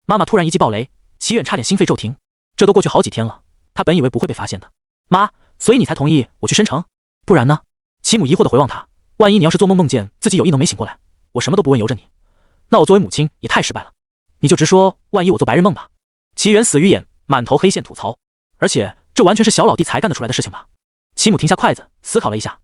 妈妈突然一记爆雷，齐远差点心肺骤停。这都过去好几天了，他本以为不会被发现的。妈，所以你才同意我去申城？不然呢？齐母疑惑地回望他，万一你要是做梦梦见自己有异能没醒过来，我什么都不问由着你，那我作为母亲也太失败了。你就直说，万一我做白日梦吧。齐远死鱼眼，满头黑线吐槽，而且这完全是小老弟才干得出来的事情吧。齐母停下筷子，思考了一下，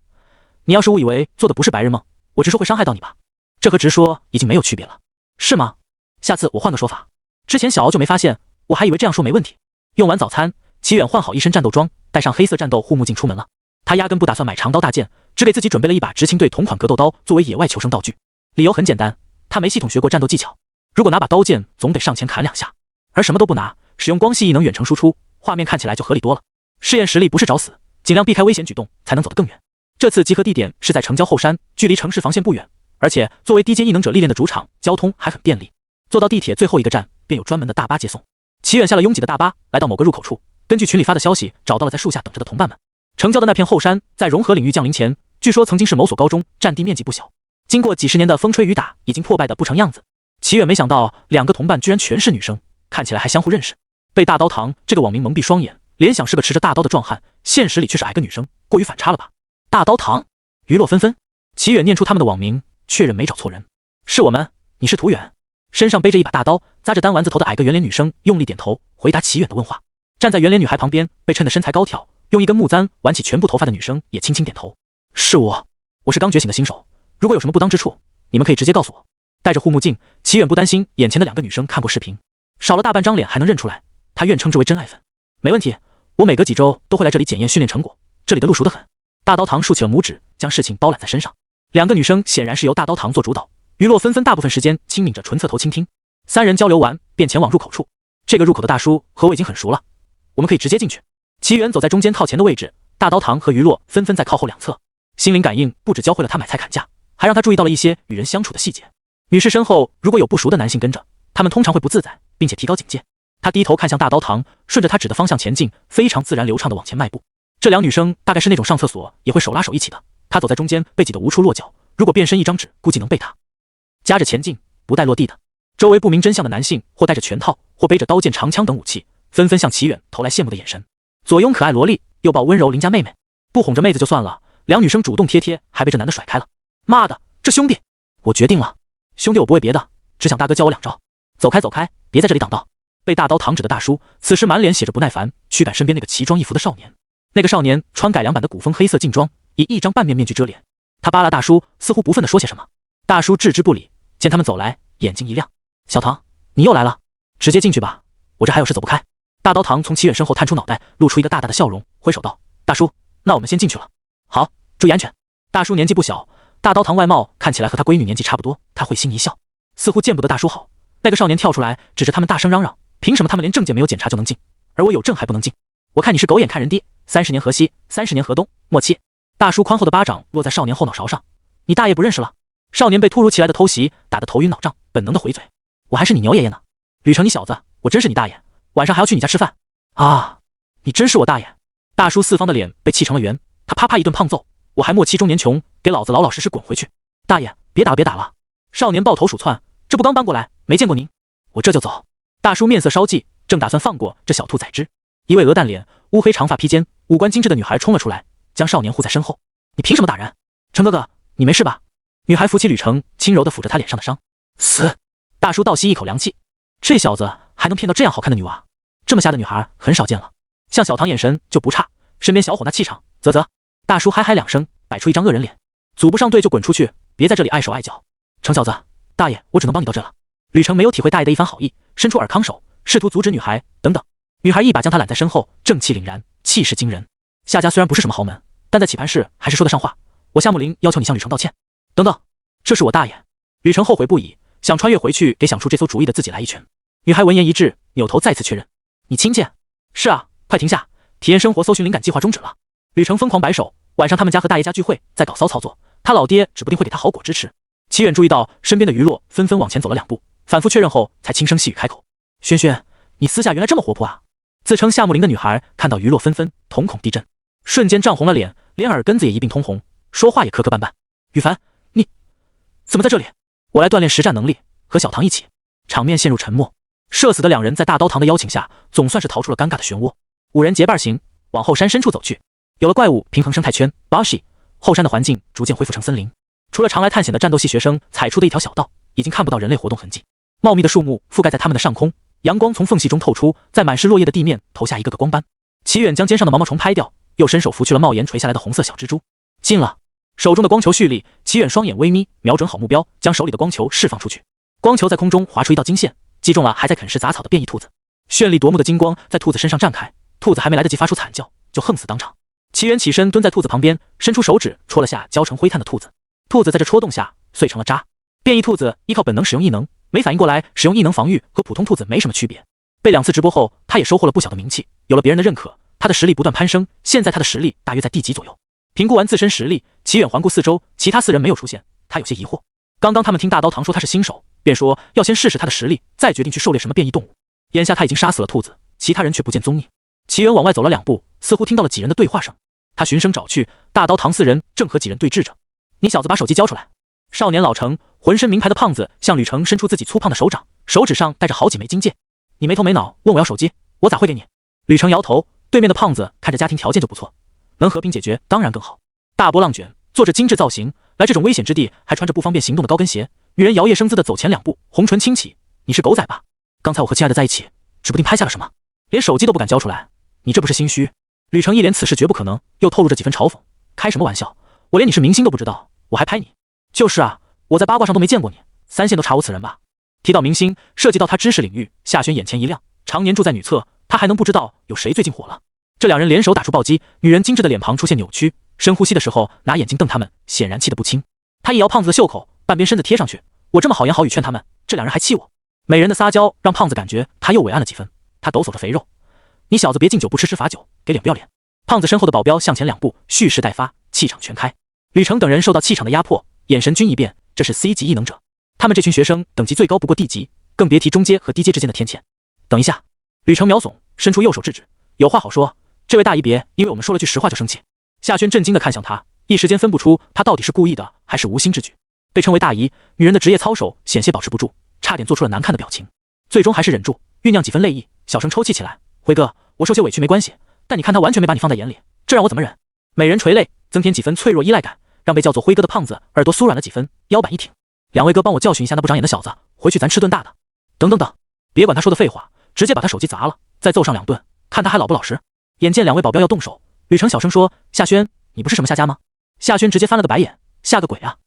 你要是误以为做的不是白日梦，我直说会伤害到你吧，这和直说已经没有区别了，是吗？下次我换个说法，之前小敖就没发现，我还以为这样说没问题。用完早餐，齐远换好一身战斗装，戴上黑色战斗护目镜出门了。他压根不打算买长刀大剑，只给自己准备了一把执勤队同款格斗刀作为野外求生道具。理由很简单，他没系统学过战斗技巧，如果拿把刀剑总得上前砍2下，而什么都不拿，使用光系异能远程输出，画面看起来就合理多了。试验实力不是找死，尽量避开危险举动才能走得更远。这次集合地点是在城郊后山，距离城市防线不远，而且作为低阶异能者历练的主场，交通还很便利。坐到地铁最后一个站，便有专门的大巴接送。齐远下了拥挤的大巴，来到某个入口处，根据群里发的消息，找到了在树下等着的同伴们。城郊的那片后山，在融合领域降临前，据说曾经是某所高中，占地面积不小。经过几十年的风吹雨打，已经破败的不成样子。齐远没想到2个同伴居然全是女生，看起来还相互认识。被大刀堂这个网民蒙蔽双眼，联想是个持着大刀的壮汉，现实里却是矮个女生，过于反差了吧？大刀堂，娱乐纷纷。齐远念出他们的网名，确认没找错人，是我们，你是涂远。身上背着一把大刀，扎着单丸子头的矮个圆脸女生用力点头，回答齐远的问话。站在圆脸女孩旁边，被衬得身材高挑，用一根木簪挽起全部头发的女生也轻轻点头。是我是刚觉醒的新手，如果有什么不当之处，你们可以直接告诉我。戴着护目镜，齐远不担心眼前的2个女生看过视频，少了大半张脸还能认出来，他愿称之为真爱粉。没问题，我每隔几周都会来这里检验训练成果，这里的路熟得很。大刀堂竖起了拇指，将事情包揽在身上。2个女生显然是由大刀堂做主导，娱乐纷纷大部分时间轻抿着纯侧头倾听。3人交流完，便前往入口处。这个入口的大叔和我已经很熟了，我们可以直接进去。齐远走在中间靠前的位置，大刀堂和娱乐纷纷在靠后2侧。心灵感应不只教会了他买菜砍价，还让他注意到了一些与人相处的细节。女士身后如果有不熟的男性跟着，他们通常会不自在，并且提高警戒。他低头看向大刀堂，顺着他指的方向前进，非常自然流畅地往前迈步。这两女生大概是那种上厕所也会手拉手一起的，她走在中间被挤得无处落脚，如果变身一张纸，估计能被她夹着前进，不带落地的。周围不明真相的男性或戴着拳套，或背着刀剑长枪等武器，纷纷向齐远投来羡慕的眼神。左拥可爱萝莉，右抱温柔邻家妹妹，不哄着妹子就算了，两女生主动贴贴，还被这男的甩开了。妈的，这兄弟！我决定了，兄弟我不为别的，只想大哥教我2招。走开走开，别在这里挡道。被大刀挡指的大叔，此时满脸写着不耐烦，驱赶身边那个奇装异服的少年。那个少年穿改良版的古风黑色劲装，以一张半面面具遮脸。他扒拉大叔，似乎不忿地说些什么。大叔置之不理，见他们走来，眼睛一亮：“小唐，你又来了，直接进去吧，我这还有事走不开。”大刀唐从齐远身后探出脑袋，露出一个大大的笑容，挥手道：“大叔，那我们先进去了。”“好，注意安全。”大叔年纪不小，大刀唐外貌看起来和他闺女年纪差不多，他会心一笑，似乎见不得大叔好。那个少年跳出来，指着他们大声嚷嚷：“凭什么他们连证件没有检查就能进，而我有证还不能进？我看你是狗眼看人低，30年河西，30年河东，默契。”大叔宽厚的巴掌落在少年后脑勺上：“你大爷不认识了？”少年被突如其来的偷袭打得头晕脑胀，本能的回嘴：“我还是你牛爷爷呢，吕成你小子，我真是你大爷，晚上还要去你家吃饭啊！你真是我大爷！”大叔四方的脸被气成了圆，他啪啪一顿胖揍：“我还末期中年穷，给老子老老实实滚回去！大爷，别打了别打了！”少年抱头鼠窜：“这不刚搬过来，没见过您，我这就走。”大叔面色稍霁，正打算放过这小兔崽之，一位鹅蛋脸、乌黑长发披肩、五官精致的女孩冲了出来，将少年护在身后：“你凭什么打人？程哥哥，你没事吧？”女孩扶起吕成，轻柔地抚着他脸上的伤。死！大叔倒吸一口凉气，这小子还能骗到这样好看的女娃，这么瞎的女孩很少见了。像小唐眼神就不差，身边小伙那气场，啧啧。大叔嗨嗨2声，摆出一张恶人脸：“组不上队就滚出去，别在这里碍手碍脚。”程小子，大爷，我只能帮你到这了。吕成没有体会大爷的一番好意，伸出尔康手，试图阻止女孩。等等，女孩一把将他揽在身后，正气凛然，气势惊人。夏家虽然不是什么豪门，但在棋盘室还是说得上话。我夏木林要求你向吕成道歉。等等，这是我大爷。吕成后悔不已，想穿越回去给想出这馊主意的自己来一拳。女孩闻言一滞，扭头再次确认：“你亲切？”“是啊，快停下！体验生活搜寻灵感计划终止了。”吕成疯狂摆手，晚上他们家和大爷家聚会，在搞骚操作，他老爹指不定会给他好果汁吃。齐远注意到身边的余洛纷纷往前走了2步，反复确认后才轻声细语开口：“轩轩，你私下原来这么活泼啊！”自称夏木林的女孩看到余洛纷纷，瞳孔地震，瞬间涨红了脸，连耳根子也一并通红，说话也磕磕绊绊：“羽凡，你怎么在这里？我来锻炼实战能力，和小唐一起。”场面陷入沉默。社死的2人在大刀唐的邀请下，总算是逃出了尴尬的漩涡。5人结伴行，往后山深处走去。有了怪物平衡生态圈 Bashi， 后山的环境逐渐恢复成森林。除了常来探险的战斗系学生踩出的一条小道，已经看不到人类活动痕迹。茂密的树木覆盖在他们的上空，阳光从缝隙中透出，在满是落叶的地面投下一个个光斑。齐远将肩上的毛毛虫拍掉，又伸手拂去了帽檐垂下来的红色小蜘蛛。进了，手中的光球蓄力，齐远双眼微眯，瞄准好目标，将手里的光球释放出去。光球在空中划出一道金线，击中了还在啃食杂草的变异兔子。绚丽夺目的金光在兔子身上绽开，兔子还没来得及发出惨叫，就横死当场。齐远起身蹲在兔子旁边，伸出手指戳了下焦成灰炭的兔子。兔子在这戳动下碎成了渣。变异兔子依靠本能使用异能，没反应过来使用异能防御和普通兔子没什么区别。被2次直播后，他也收获了不小的名气，有了别人的认可，他的实力不断攀升，现在他的实力大约在地级左右。评估完自身实力，齐远环顾四周，其他4人没有出现，他有些疑惑。刚刚他们听大刀唐说他是新手，便说要先试试他的实力，再决定去狩猎什么变异动物。眼下他已经杀死了兔子，其他人却不见踪影。齐远往外走了2步，似乎听到了几人的对话声，他循声找去，大刀唐4人正和几人对峙着。“你小子把手机交出来！”少年老成浑身名牌的胖子向吕成伸出自己粗胖的手掌，手指上戴着好几枚金戒。“你没头没脑问我要手机，我咋会给你？”吕成摇头，对面的胖子看着家庭条件就不错，能和平解决当然更好。大波浪卷，做着精致造型，来这种危险之地还穿着不方便行动的高跟鞋。女人摇曳生姿的走前2步，红唇轻启：“你是狗仔吧？刚才我和亲爱的在一起，指不定拍下了什么，连手机都不敢交出来，你这不是心虚？”吕成一脸此事绝不可能，又透露着几分嘲讽：“开什么玩笑，我连你是明星都不知道，我还拍你？”“就是啊，我在八卦上都没见过你，3线都查无此人吧？”提到明星，涉及到他知识领域，夏轩眼前一亮，常年住在女厕，他还能不知道有谁最近火了？这2人联手打出暴击，女人精致的脸庞出现扭曲，深呼吸的时候拿眼睛瞪他们，显然气得不轻。他一摇胖子的袖口，半边身子贴上去：“我这么好言好语劝他们，这2人还气我。”美人的撒娇让胖子感觉他又伟岸了几分，他抖擞着肥肉：“你小子别敬酒不吃吃罚酒，给脸不要脸！”胖子身后的保镖向前2步，蓄势待发，气场全开。吕成等人受到气场的压迫，眼神均一变，这是 C 级异能者。他们这群学生等级最高不过 D 级，更别提中阶和低阶之间的天堑。等一下，吕成秒耸，伸出右手制止：“有话好说，这位大姨别因为我们说了句实话就生气。夏轩震惊地看向他，一时间分不出他到底是故意的还是无心之举。被称为大姨，女人的职业操守险些保持不住，差点做出了难看的表情，最终还是忍住，酝酿几分泪意，小声抽泣起来。辉哥，我受些委屈没关系，但你看他完全没把你放在眼里，这让我怎么忍？美人垂泪，增添几分脆弱依赖感，让被叫做辉哥的胖子耳朵酥软了几分，腰板一挺。两位哥帮我教训一下那不长眼的小子，回去咱吃顿大的。等等等，别管他说的废话，直接把他手机砸了，再揍上2顿，看他还老不老实。眼见两位保镖要动手，吕程小声说：夏轩，你不是什么下家吗？夏轩直接翻了个白眼，下个鬼啊！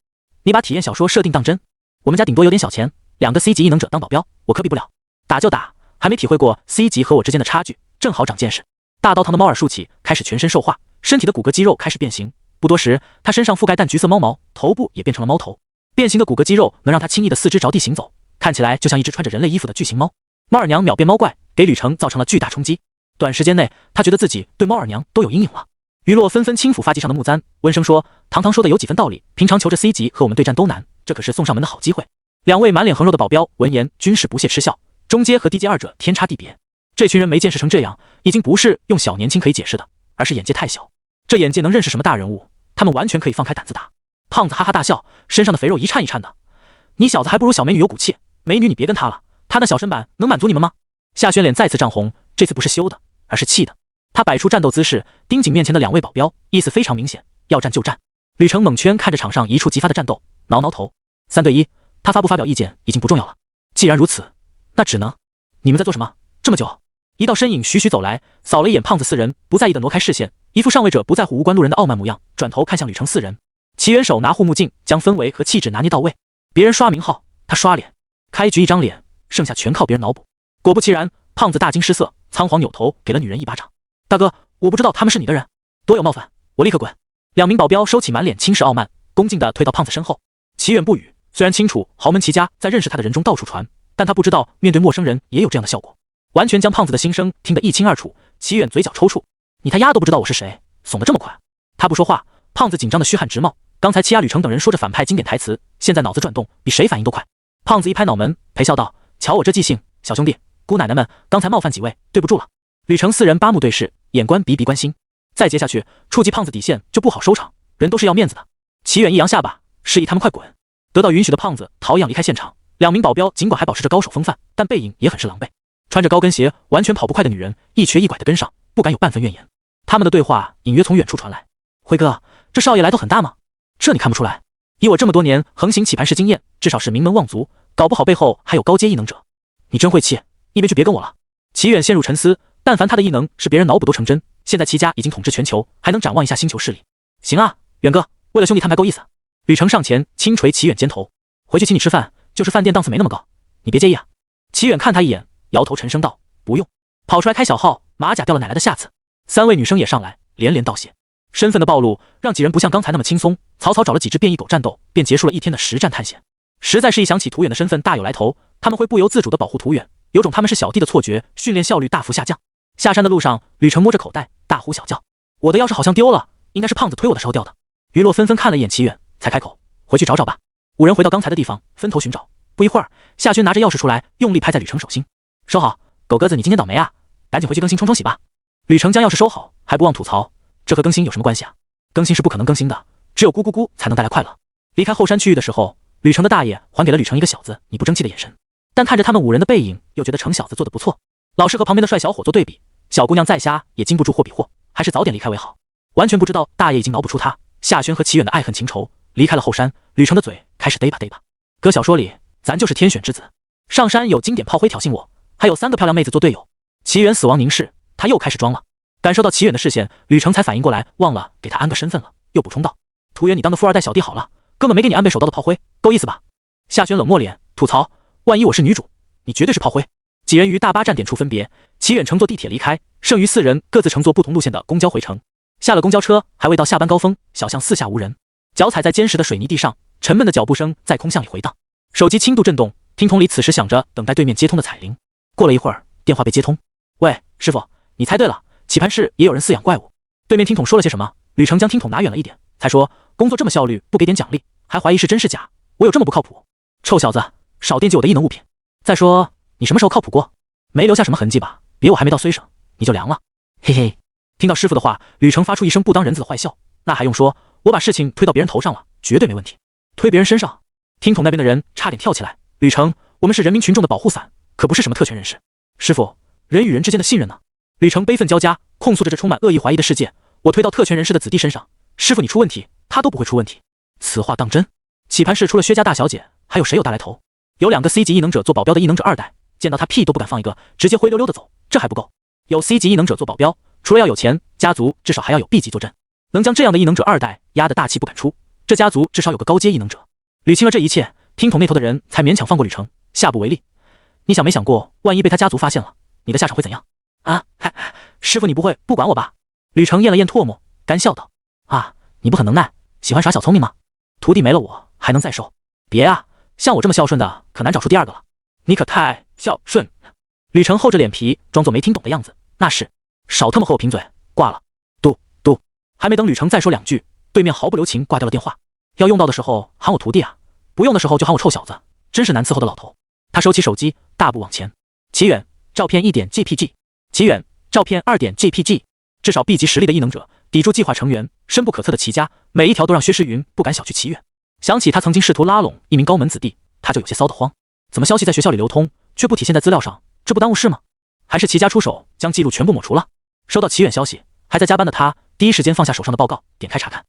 你把体验小说设定当真？我们家顶多有点小钱，2个C 级异能者当保镖，我可比不了。打就打，还没体会过 C 级和我之间的差距，正好长见识。大刀堂的猫耳竖起，开始全身兽化，身体的骨骼肌肉开始变形。不多时，他身上覆盖淡橘色猫毛，头部也变成了猫头。变形的骨骼肌肉能让他轻易的4肢着地行走，看起来就像一只穿着人类衣服的巨型猫。猫耳娘秒变猫怪，给吕程造成了巨大冲击。短时间内，他觉得自己对猫耳娘都有阴影了。于洛纷纷轻抚发髻上的木簪，温声说：堂堂说的有几分道理，平常求着 C 级和我们对战都难，这可是送上门的好机会。两位满脸横肉的保镖闻言均是不屑嗤笑，中阶和低阶二者天差地别。这群人没见识成这样，已经不是用小年轻可以解释的，而是眼界太小。这眼界能认识什么大人物？他们完全可以放开胆子打。胖子哈哈大笑，身上的肥肉一颤一颤的。你小子还不如小美女有骨气，美女你别跟他了，他那小身板能满足你们吗？夏轩脸再次涨红，这次不是羞的，而是气的。他摆出战斗姿势，盯紧面前的两位保镖，意思非常明显，要战就战。吕程猛圈看着场上一触即发的战斗，挠挠头，3对1，他发不发表意见已经不重要了。既然如此，那只能……你们在做什么？这么久？一道身影徐徐走来，扫了一眼胖子4人，不在意的挪开视线，一副上位者不在乎无关路人的傲慢模样，转头看向吕程4人。齐元手拿护目镜，将氛围和气质拿捏到位。别人刷名号，他刷脸。开局1张脸，剩下全靠别人脑补。果不其然，胖子大惊失色，仓皇扭头给了女人一巴掌。大哥，我不知道他们是你的人，多有冒犯，我立刻滚。2名保镖收起满脸轻视傲慢，恭敬地退到胖子身后。齐远不语，虽然清楚豪门齐家在认识他的人中到处传，但他不知道面对陌生人也有这样的效果，完全将胖子的心声听得一清二楚。齐远嘴角抽搐，你他丫都不知道我是谁，怂得这么快？他不说话，胖子紧张的虚汗直冒。刚才欺压吕程等人说着反派经典台词，现在脑子转动比谁反应都快。胖子一拍脑门，陪笑道：瞧我这记性，小兄弟姑奶奶们，刚才冒犯几位，对不住了。吕程4人八目对视，眼观鼻鼻关心，再接下去触及胖子底线就不好收场，人都是要面子的。齐远一扬下巴，示意他们快滚。得到允许的胖子逃一样离开现场。2名保镖尽管还保持着高手风范，但背影也很是狼狈。穿着高跟鞋完全跑不快的女人一瘸一拐地跟上，不敢有半分怨言。他们的对话隐约从远处传来：辉哥，这少爷来头很大吗？这你看不出来？以我这么多年横行棋盘式经验，至少是名门望族，搞不好背后还有高阶异能者。你真会气，一边去别跟我了。齐远陷入沉思，但凡他的异能是别人脑补都成真，现在齐家已经统治全球，还能展望一下星球势力。行啊，远哥，为了兄弟摊牌够意思。吕程上前轻捶齐远肩头，回去请你吃饭，就是饭店档次没那么高，你别介意啊。齐远看他一眼，摇头沉声道：不用。跑出来开小号，马甲掉了哪来的下次？3位女生也上来，连连道谢。身份的暴露让几人不像刚才那么轻松，草草找了几只变异狗战斗，便结束了一天的实战探险。实在是一想起图远的身份大有来头，他们会不由自主地保护图远，有种他们是小弟的错觉，训练效率大幅下降。下山的路上，吕程摸着口袋，大呼小叫：我的钥匙好像丢了，应该是胖子推我的时候掉的。于洛纷纷看了一眼齐远，才开口：回去找找吧。5人回到刚才的地方，分头寻找。不一会儿，夏轩拿着钥匙出来，用力拍在吕程手心：收好，狗鸽子你今天倒霉啊，赶紧回去更新冲冲洗吧。吕程将钥匙收好，还不忘吐槽：这和更新有什么关系啊？更新是不可能更新的，只有咕咕咕才能带来快乐。离开后山区域的时候，吕程的大爷还给了吕程一个小子你不争气的眼神，但看着他们5人的背影，又觉得程小子做得不错，老是和旁边的帅小伙做对比，小姑娘再瞎也禁不住货比货，还是早点离开为好。完全不知道大爷已经脑补出他夏轩和齐远的爱恨情仇。离开了后山，吕程的嘴开始嘚吧嘚吧。搁小说里，咱就是天选之子。上山有经典炮灰挑衅我，还有3个漂亮妹子做队友。齐远死亡凝视，他又开始装了。感受到齐远的视线，吕程才反应过来，忘了给他安个身份了，又补充道：图远你当个富二代小弟好了，根本没给你安倍手刀的炮灰，够意思吧？夏轩冷漠脸吐槽：万一我是女主，你绝对是炮灰。几人于大巴站点处分别，齐远乘坐地铁离开，剩余4人各自乘坐不同路线的公交回城。下了公交车，还未到下班高峰，小巷四下无人，脚踩在坚实的水泥地上，沉闷的脚步声在空巷里回荡。手机轻度震动，听筒里此时响着等待对面接通的彩铃。过了一会儿，电话被接通：喂，师傅，你猜对了，棋盘室也有人饲养怪物。对面听筒说了些什么？吕程将听筒拿远了一点，才说：工作这么效率，不给点奖励，还怀疑是真是假，我有这么不靠谱？臭小子，少惦记我的异能物品。再说，你什么时候靠谱过？没留下什么痕迹吧？别我还没到虽省，你就凉了。嘿嘿。听到师傅的话，吕成发出一声不当人子的坏笑。那还用说，我把事情推到别人头上了，绝对没问题。推别人身上？听筒那边的人差点跳起来。吕成，我们是人民群众的保护伞，可不是什么特权人士。师傅，人与人之间的信任呢？吕成悲愤交加，控诉着这充满恶意怀疑的世界。我推到特权人士的子弟身上，师傅你出问题，他都不会出问题。此话当真？棋盘室除了薛家大小姐，还有谁有大来头？有2个 C 级异能者做保镖的异能者2代，见到他屁都不敢放一个，直接灰溜溜的走。这还不够，有 C 级异能者做保镖，除了要有钱，家族至少还要有 B 级坐镇。能将这样的异能者2代压得大气不敢出，这家族至少有个高阶异能者。捋清了这一切，听筒那头的人才勉强放过吕成，下不为例。你想没想过，万一被他家族发现了，你的下场会怎样？啊，师傅你不会不管我吧？吕成咽了咽唾沫，干笑道：啊，你不很能耐，喜欢耍小聪明吗？徒弟没了我还能再收？别啊，像我这么孝顺的可难找出第2个了。你可太孝顺。吕成厚着脸皮装作没听懂的样子，那是，少他妈和我贫嘴，挂了。嘟，还没等吕成再说2句，对面毫不留情挂掉了电话。要用到的时候喊我徒弟啊，不用的时候就喊我臭小子，真是难伺候的老头。他收起手机，大步往前。奇远，照片1点 JPG。奇远，照片2点 JPG。至少 B 级实力的异能者，抵住计划成员，深不可测的齐家，每一条都让薛诗云不敢小觑奇远。想起他曾经试图拉拢一名高门子弟，他就有些骚得慌。怎么消息在学校里流通，却不体现在资料上？这不耽误事吗？还是齐家出手将记录全部抹除了？收到齐远消息，还在加班的他第一时间放下手上的报告，点开查看。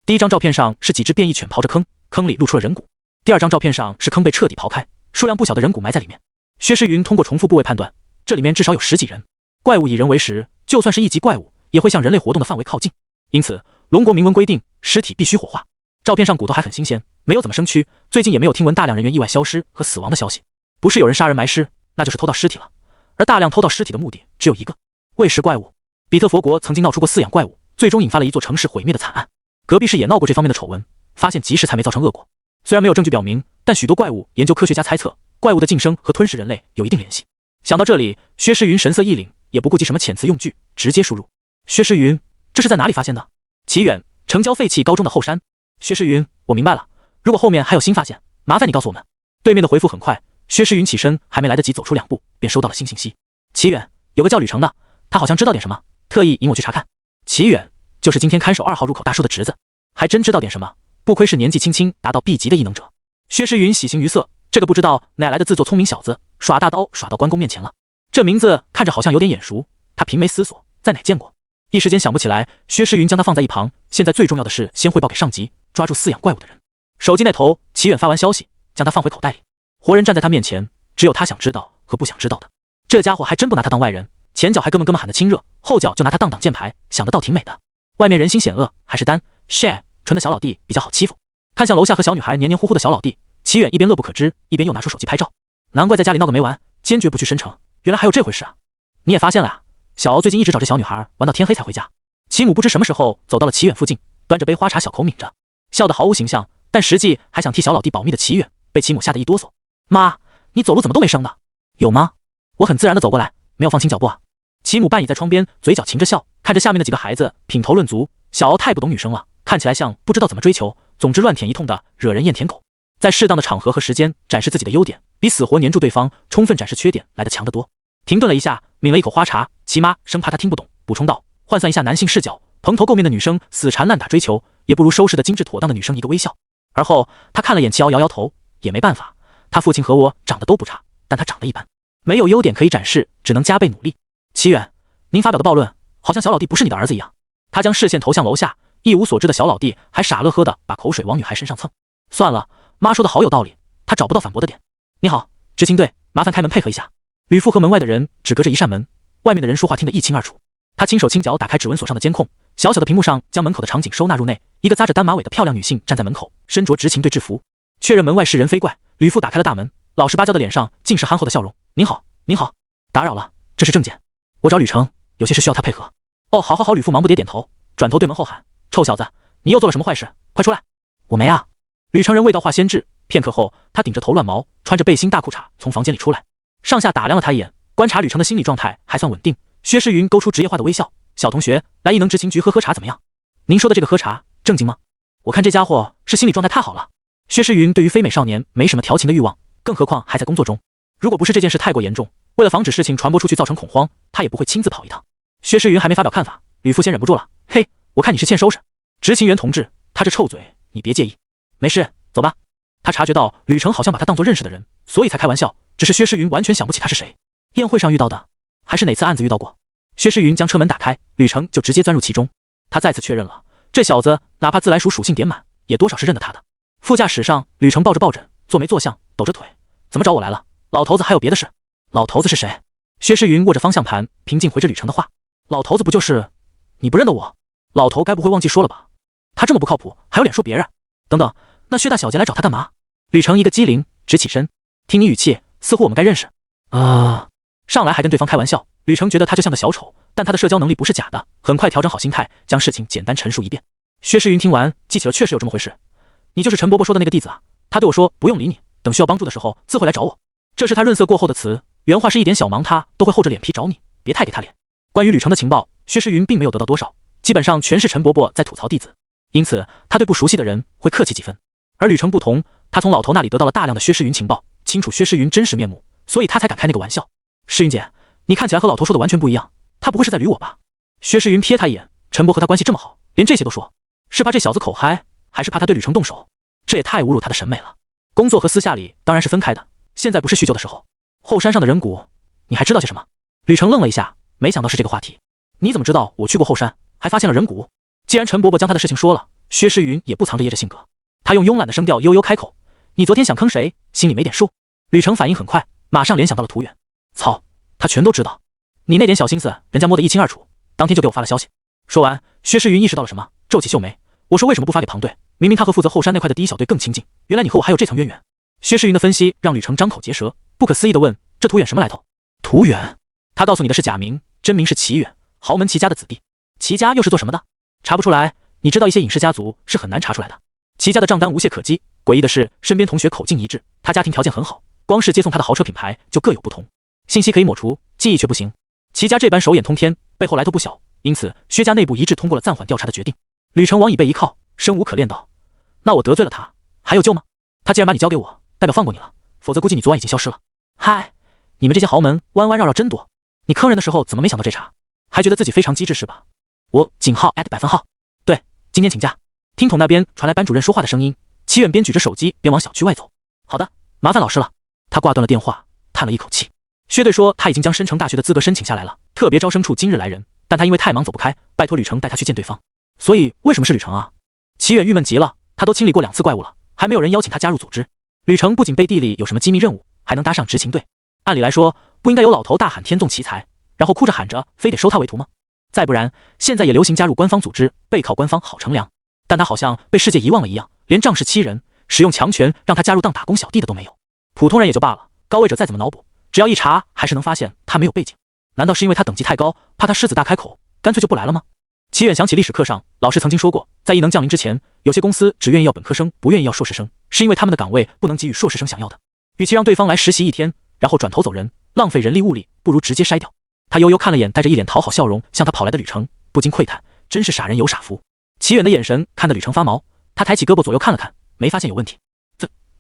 第一张照片上是几只变异犬刨着坑，坑里露出了人骨。第2张照片上是坑被彻底刨开，数量不小的人骨埋在里面。薛诗云通过重复部位判断，这里面至少有10几人。怪物以人为食，就算是1级怪物，也会向人类活动的范围靠近。因此，龙国明文规定，尸体必须火化。照片上骨头还很新鲜，没有怎么生蛆，最近也没有听闻大量人员意外消失和死亡的消息。不是有人杀人埋尸，那就是偷盗尸体了。而大量偷盗尸体的目的只有一个：喂食怪物。比特佛国曾经闹出过饲养怪物，最终引发了一座城市毁灭的惨案。隔壁市也闹过这方面的丑闻，发现及时才没造成恶果。虽然没有证据表明，但许多怪物研究科学家猜测，怪物的晋升和吞噬人类有一定联系。想到这里，薛诗云神色一凛，也不顾及什么遣词用句，直接输入。薛诗云，这是在哪里发现的？奇远，城郊废弃高中的后山。薛诗云，我明白了，如果后面还有新发现，麻烦你告诉我们。对面的回复很快，薛诗云起身还没来得及走出2步，便收到了新信息。奇远，有个叫吕成的，他好像知道点什么，特意引我去查看。奇远，就是今天看守2号入口大叔的侄子，还真知道点什么，不愧是年纪轻轻达到 B 级的异能者。薛诗云喜形于色，这个不知道哪来的自作聪明小子，耍大刀耍到关公面前了。这名字看着好像有点眼熟，他平眉思索，在哪见过？一时间想不起来。薛诗云将他放在一旁，现在最重要的是先汇报给上级，抓住饲养怪物的人。手机那头，齐远发完消息，将他放回口袋里。活人站在他面前，只有他想知道和不想知道的。这家伙还真不拿他当外人，前脚还咯么喊得亲热，后脚就拿他当挡箭牌，想得倒挺美的。外面人心险恶，还是单 share 纯的小老弟比较好欺负。看向楼下和小女孩黏黏糊糊的小老弟，齐远一边乐不可支，一边又拿出手机拍照。难怪在家里闹个没完，坚决不去申城，原来还有这回事啊！你也发现了啊？小敖最近一直找这小女孩玩到天黑才回家。齐母不知什么时候走到了齐远附近，端着杯花茶小口抿着，笑得毫无形象，但实际还想替小老弟保密的齐远被齐母吓得一哆嗦。妈，你走路怎么都没声的？有吗？我很自然的走过来，没有放轻脚步啊。齐母半倚在窗边，嘴角噙着笑，看着下面的几个孩子品头论足。小敖太不懂女生了，看起来像不知道怎么追求，总之乱舔一通的，惹人厌舔狗。在适当的场合和时间展示自己的优点，比死活黏住对方充分展示缺点来得强得多。停顿了一下，抿了一口花茶，齐妈生怕他听不懂，补充道：换算一下男性视角，蓬头垢面的女生死缠烂打追求，也不如收拾的精致妥当的女生一个微笑。而后他看了眼齐敖，摇摇头，也没办法，他父亲和我长得都不差，但他长得一般，没有优点可以展示，只能加倍努力。齐远，您发表的暴论好像小老弟不是你的儿子一样。他将视线投向楼下，一无所知的小老弟还傻乐呵的把口水往女孩身上蹭。算了，妈说的好有道理，他找不到反驳的点。你好，执勤队，麻烦开门配合一下。吕父和门外的人只隔着一扇门，外面的人说话听得一清二楚。他轻手轻脚打开指纹锁上的监控，小小的屏幕上将门口的场景收纳入内。一个扎着单马尾的漂亮女性站在门口，身着执勤队制服，确认门外是人非怪。吕父打开了大门，老实巴交的脸上尽是憨厚的笑容。您好，您好，打扰了，这是证件，我找吕成，有些事需要他配合。哦，好好好。吕父忙不迭点头，转头对门后喊：臭小子，你又做了什么坏事？快出来！我没啊。吕成人味道化先至，片刻后，他顶着头乱毛，穿着背心大裤衩从房间里出来，上下打量了他一眼，观察吕成的心理状态还算稳定。薛诗云勾出职业化的微笑：小同学，来异能执勤局喝茶怎么样？您说的这个喝茶正经吗？我看这家伙是心理状态太好了。薛诗云对于非美少年没什么调情的欲望，更何况还在工作中。如果不是这件事太过严重，为了防止事情传播出去造成恐慌，他也不会亲自跑一趟。薛诗云还没发表看法，吕副先忍不住了，嘿，我看你是欠收拾。执勤员同志，他这臭嘴，你别介意。没事，走吧。他察觉到吕程好像把他当作认识的人，所以才开玩笑。只是薛诗云完全想不起他是谁。宴会上遇到的，还是哪次案子遇到过？薛诗云将车门打开，吕程就直接钻入其中。他再次确认了，这小子哪怕自来熟属性点满，也多少是认得他的。副驾驶上，吕程抱着抱枕，坐没坐相，抖着腿。怎么找我来了？老头子还有别的事？老头子是谁？薛诗云握着方向盘，平静回着吕程的话。老头子不就是……你不认得我？老头该不会忘记说了吧？他这么不靠谱，还有脸说别人？等等，那薛大小姐来找他干嘛？吕程一个机灵，直起身。听你语气，似乎我们该认识。上来还跟对方开玩笑，吕程觉得他就像个小丑，但他的社交能力不是假的，很快调整好心态，将事情简单陈述一遍。薛诗云听完，记起了确实有这么回事。你就是陈伯伯说的那个弟子啊？他对我说不用理你，等需要帮助的时候自会来找我。这是他润色过后的词，原话是一点小忙他都会厚着脸皮找你，别太给他脸。关于吕程的情报，薛诗云并没有得到多少，基本上全是陈伯伯在吐槽弟子，因此他对不熟悉的人会客气几分。而吕程不同，他从老头那里得到了大量的薛诗云情报，清楚薛诗云真实面目，所以他才敢开那个玩笑。诗云姐，你看起来和老头说的完全不一样，他不会是在捋我吧？薛诗云瞥他一眼，陈伯和他关系这么好，连这些都说，是怕这小子口嗨，还是怕他对吕程动手？这也太侮辱他的审美了。工作和私下里当然是分开的，现在不是叙旧的时候。后山上的人骨，你还知道些什么？吕程愣了一下，没想到是这个话题。你怎么知道我去过后山，还发现了人骨？既然陈伯伯将他的事情说了，薛诗云也不藏着掖着性格，他用慵懒的声调悠悠开口：“你昨天想坑谁，心里没点数？”吕程反应很快，马上联想到了涂远。操，他全都知道，你那点小心思，人家摸得一清二楚，当天就给我发了消息。说完，薛诗云意识到了什么，皱起秀眉：“我说为什么不发给庞队？明明他和负责后山那块的第一小队更亲近，原来你和我还有这层渊源。”薛诗云的分析让吕程张口结舌，不可思议地问：“这涂远什么来头？”涂远，他告诉你的是假名，真名是齐远，豪门齐家的子弟。齐家又是做什么的？查不出来。你知道一些隐世家族是很难查出来的。齐家的账单无懈可击，诡异的是，身边同学口径一致，他家庭条件很好，光是接送他的豪车品牌就各有不同。信息可以抹除，记忆却不行。齐家这般手眼通天，背后来头不小，因此薛家内部一致通过了暂缓调查的决定。吕程往椅背一靠，生无可恋道：“那我得罪了他，还有救吗？他既然把你交给我，代表放过你了，否则估计你昨晚已经消失了。”嗨，你们这些豪门弯弯绕绕真多。你坑人的时候怎么没想到这茬？还觉得自己非常机智是吧？我井号@100分号。对，今天请假。听筒那边传来班主任说话的声音，齐远边举着手机边往小区外走。好的，麻烦老师了。他挂断了电话，叹了一口气。薛队说他已经将申城大学的资格申请下来了，特别招生处今日来人，但他因为太忙走不开，拜托吕程带他去见对方。所以为什么是吕程啊？齐远郁闷极了，他都清理过2次怪物了，还没有人邀请他加入组织。吕程不仅背地里有什么机密任务，还能搭上执勤队。按理来说，不应该有老头大喊天纵奇才，然后哭着喊着非得收他为徒吗？再不然，现在也流行加入官方组织，背靠官方好乘凉。但他好像被世界遗忘了一样，连仗势欺人、使用强权让他加入当打工小弟的都没有。普通人也就罢了，高位者再怎么脑补，只要一查还是能发现他没有背景。难道是因为他等级太高，怕他狮子大开口，干脆就不来了吗？齐远想起历史课上老师曾经说过，在异能降临之前，有些公司只愿意要本科生，不愿意要硕士生，是因为他们的岗位不能给予硕士生想要的。与其让对方来实习1天，然后转头走人，浪费人力物力，不如直接筛掉。他悠悠看了眼带着一脸讨好笑容向他跑来的吕程，不禁喟叹，真是傻人有傻福。齐远的眼神看得吕程发毛，他抬起胳膊左右看了看，没发现有问题。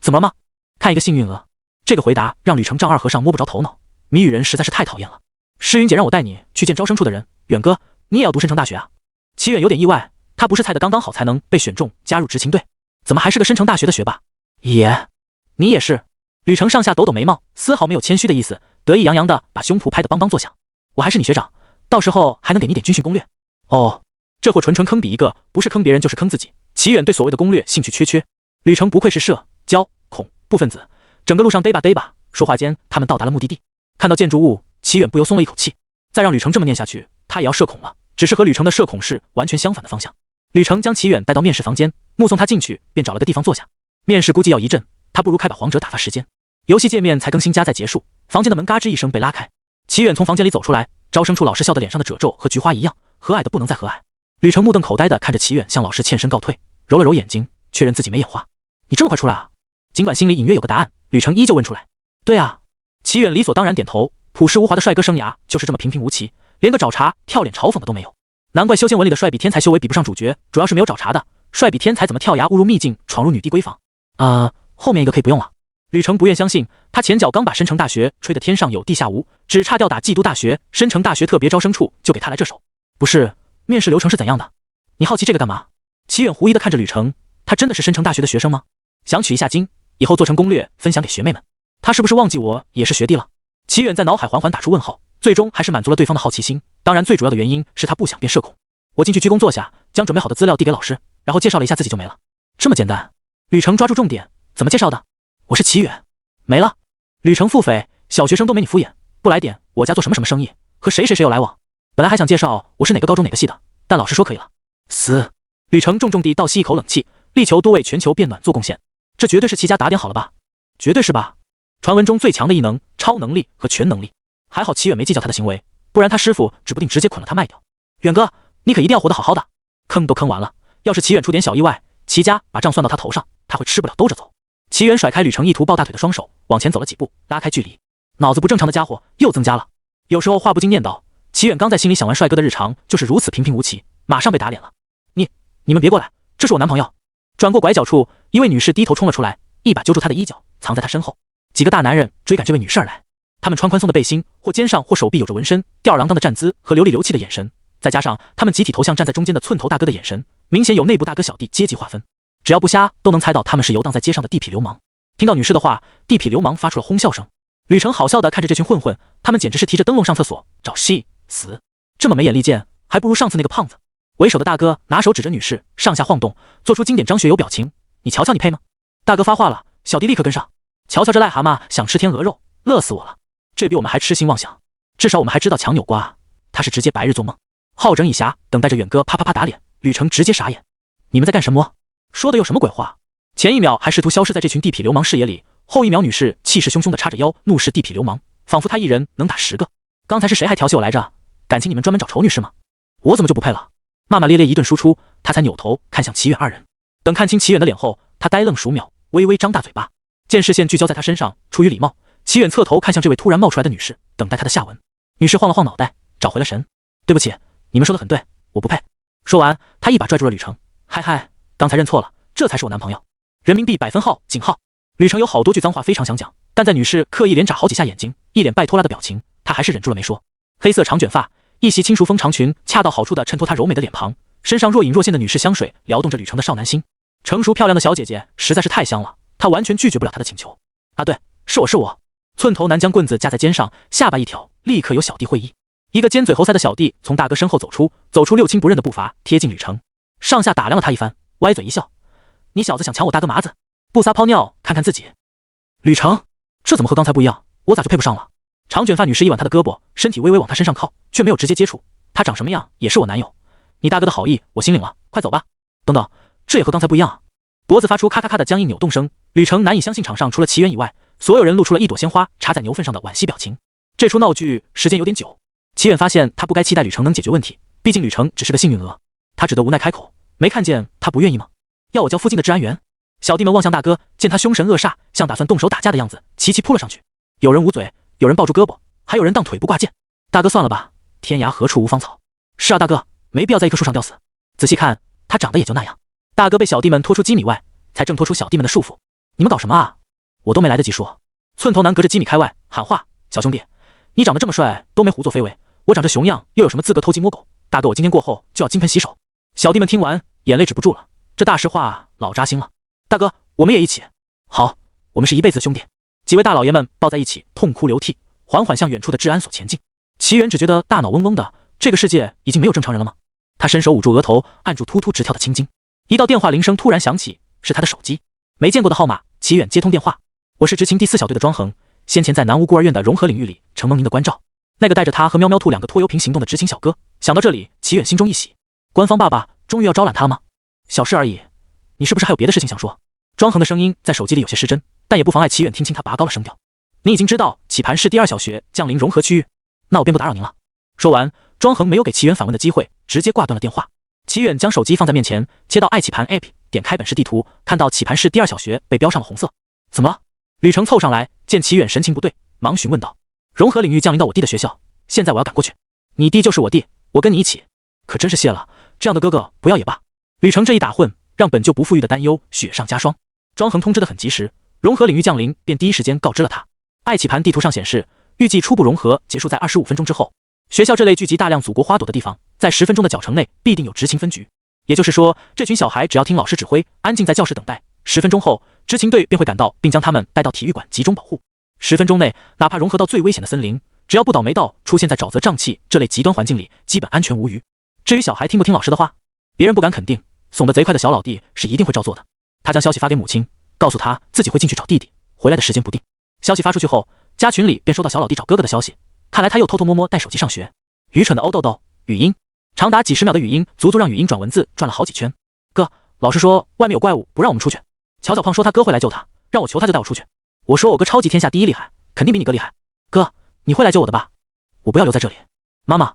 怎么了吗？看一个幸运额。这个回答让吕程丈二和尚摸不着头脑，谜语人实在是太讨厌了。诗云姐让我带你去见招生处的人，远哥，你也要读申城大学啊？齐远有点意外，他不是菜的刚刚好才能被选中加入执勤队，怎么还是个申城大学的学霸？也，你也是。吕程上下抖抖眉毛，丝毫没有谦虚的意思，得意洋洋地把胸脯拍得梆梆作响。我还是你学长，到时候还能给你点军训攻略。哦，这货纯纯坑比一个，不是坑别人就是坑自己。齐远对所谓的攻略兴趣缺缺。吕程不愧是社交恐怖分子，整个路上嘚吧嘚吧。说话间，他们到达了目的地。看到建筑物，齐远不由松了一口气。再让吕程这么念下去，他也要社恐了，只是和吕程的社恐是完全相反的方向。吕程将齐远带到面试房间，目送他进去，便找了个地方坐下。面试估计要一阵，他不如开把王者打发时间。游戏界面才更新加载结束，房间的门嘎吱一声被拉开。齐远从房间里走出来，招生处老师笑得脸上的褶皱和菊花一样，和蔼的不能再和蔼。吕程目瞪口呆地看着齐远向老师欠身告退，揉了揉眼睛，确认自己没眼花。你这么快出来啊？尽管心里隐约有个答案，吕程依旧问出来。对啊。齐远理所当然点头，朴实无华的帅哥生涯就是这么平平无奇，连个找茬跳脸嘲讽的都没有。难怪修仙文里的帅比天才修为比不上主角，主要是没有找茬的。帅比天才怎么跳崖误入秘境，闯入女帝闺房？后面一个可以不用了。吕程不愿相信，他前脚刚把申城大学吹得天上有地下无，只差吊打帝都大学，申城大学特别招生处就给他来这手。不是，面试流程是怎样的？你好奇这个干嘛？齐远狐疑地看着吕程，他真的是深城大学的学生吗？想取一下经，以后做成攻略分享给学妹们。他是不是忘记我也是学弟了？齐远在脑海缓缓打出问号，最终还是满足了对方的好奇心。当然，最主要的原因是他不想变社恐。我进去鞠躬坐下，将准备好的资料递给老师，然后介绍了一下自己就没了。这么简单？吕程抓住重点，怎么介绍的？我是齐远，没了。吕程腹诽，小学生都没你敷衍，不来点我家做什么什么生意，和谁有来往。本来还想介绍我是哪个高中哪个系的，但老师说可以了。死！吕程重重地倒吸一口冷气，力求多为全球变暖做贡献，这绝对是齐家打点好了吧？绝对是吧？传闻中最强的异能、超能力和全能力，还好齐远没计较他的行为，不然他师傅指不定直接捆了他卖掉。远哥，你可一定要活得好好的，坑都坑完了，要是齐远出点小意外，齐家把账算到他头上，他会吃不了兜着走。齐远甩开吕程意图抱大腿的双手，往前走了几步，拉开距离。脑子不正常的家伙又增加了，有时候话不经念叨。齐远刚在心里想完帅哥的日常就是如此平平无奇，马上被打脸了。你们别过来，这是我男朋友。转过拐角处，一位女士低头冲了出来，一把揪住他的衣角，藏在他身后。几个大男人追赶这位女士而来，他们穿宽松的背心，或肩上或手臂有着纹身，吊儿郎当的站姿和流里流气的眼神，再加上他们集体投向站在中间的寸头大哥的眼神，明显有内部大哥小弟阶级划分。只要不瞎，都能猜到他们是游荡在街上的地痞流氓。听到女士的话，地痞流氓发出了哄笑声。吕程好笑地看着这群混混，他们简直是提着灯笼上厕所找戏死，这么没眼力见，还不如上次那个胖子。为首的大哥拿手指着女士，上下晃动，做出经典张学友表情。你瞧瞧你配吗？大哥发话了，小弟立刻跟上。瞧瞧这癞蛤蟆想吃天鹅肉，乐死我了。这比我们还痴心妄想，至少我们还知道强扭瓜，他是直接白日做梦。好整以暇，等待着远哥啪啪啪打脸。吕程直接傻眼，你们在干什么？说的有什么鬼话？前一秒还试图消失在这群地痞流氓视野里，后一秒女士气势汹汹地叉着腰怒视地痞流氓，仿佛她一人能打10个。刚才是谁还调戏我来着？感情你们专门找丑女是吗？我怎么就不配了？骂骂咧咧一顿输出，他才扭头看向齐远二人。等看清齐远的脸后，他呆愣数秒，微微张大嘴巴。见视线聚焦在他身上，出于礼貌，齐远侧头看向这位突然冒出来的女士，等待她的下文。女士晃了晃脑袋，找回了神。对不起，你们说的很对，我不配。说完，他一把拽住了吕程。嗨，刚才认错了，这才是我男朋友。人民币100分号井号。吕程有好多句脏话非常想讲，但在女士刻意连眨好几下眼睛，一脸拜托拉的表情，他还是忍住了没说。黑色长卷发，一袭轻熟风长裙恰到好处地衬托她柔美的脸庞，身上若隐若现的女士香水撩动着吕程的少男心。成熟漂亮的小姐姐实在是太香了，他完全拒绝不了她的请求。啊对，是我。寸头男将棍子架在肩上，下巴一挑，立刻有小弟会意。一个尖嘴猴腮的小弟从大哥身后走出六亲不认的步伐，贴近吕程，上下打量了他一番，歪嘴一笑：你小子想抢我大哥麻子，不撒泡尿看看自己。吕程，这怎么和刚才不一样？我咋就配不上了？长卷发女士一挽他的胳膊，身体微微往他身上靠，却没有直接接触。他长什么样也是我男友，你大哥的好意我心领了，快走吧。等等，这也和刚才不一样啊！脖子发出咔咔咔的僵硬扭动声，吕程难以相信场上除了齐远以外，所有人露出了一朵鲜花插在牛粪上的惋惜表情。这出闹剧时间有点久，齐远发现他不该期待吕程能解决问题，毕竟吕程只是个幸运儿，他只得无奈开口：没看见他不愿意吗？要我叫附近的治安员？小弟们望向大哥，见他凶神恶煞，像打算动手打架的样子，齐齐扑了上去。有人捂嘴，有人抱住胳膊，还有人当腿部挂剑。大哥算了吧，天涯何处无芳草。是啊，大哥，没必要在一棵树上吊死。仔细看，他长得也就那样。大哥被小弟们拖出几米外，才挣脱出小弟们的束缚。你们搞什么啊？我都没来得及说。寸头男隔着几米开外喊话：小兄弟，你长得这么帅，都没胡作非为，我长这熊样，又有什么资格偷鸡摸狗？大哥，我今天过后就要金盆洗手。小弟们听完，眼泪止不住了，这大实话老扎心了。大哥，我们也一起。好，我们是一辈子的兄弟。几位大老爷们抱在一起，痛哭流涕，缓缓向远处的治安所前进。齐远只觉得大脑嗡嗡的，这个世界已经没有正常人了吗？他伸手捂住额头，按住突突直跳的青筋。一道电话铃声突然响起，是他的手机。没见过的号码，齐远接通电话。我是执勤第4小队的庄恒，先前在南屋孤儿院的融合领域里承蒙您的关照。那个带着他和喵喵兔2个拖油瓶行动的执勤小哥，想到这里，齐远心中一喜。官方爸爸终于要招揽他了吗？小事而已，你是不是还有别的事情想说？庄恒的声音在手机里有些失真，但也不妨碍齐远听清他拔高了声调。你已经知道启盘市第2小学降临融合区域，那我便不打扰您了。说完，庄恒没有给齐远反问的机会，直接挂断了电话。齐远将手机放在面前，切到爱启盘 App， 点开本市地图，看到启盘市第2小学被标上了红色。怎么了？吕程凑上来，见齐远神情不对，忙询问道：融合领域降临到我弟的学校，现在我要赶过去。你弟就是我弟，我跟你一起。可真是谢了，这样的哥哥不要也罢。吕程这一打混，让本就不富裕的担忧雪上加霜。庄恒通知的很及时，融合领域降临便第一时间告知了他。爱启盘地图上显示，预计初步融合结束在25分钟之后。学校这类聚集大量祖国花朵的地方，在10分钟的脚程内必定有执勤分局。也就是说，这群小孩只要听老师指挥，安静在教室等待，10分钟后，执勤队便会赶到，并将他们带到体育馆集中保护。10分钟内，哪怕融合到最危险的森林，只要不倒霉到出现在沼泽、瘴气这类极端环境里，基本安全无虞。至于小孩听不听老师的话，别人不敢肯定，怂得贼快的小老弟是一定会照做的。他将消息发给母亲，告诉他自己会进去找弟弟，回来的时间不定。消息发出去后，家群里便收到小老弟找哥哥的消息，看来他又偷偷摸摸带手机上学。愚蠢的欧豆豆，语音，长达几十秒的语音，足足让语音转文字转了好几圈。哥，老师说外面有怪物，不让我们出去。乔小胖说他哥会来救他，让我求他就带我出去。我说我哥超级天下第一厉害，肯定比你哥厉害。哥，你会来救我的吧？我不要留在这里。妈妈，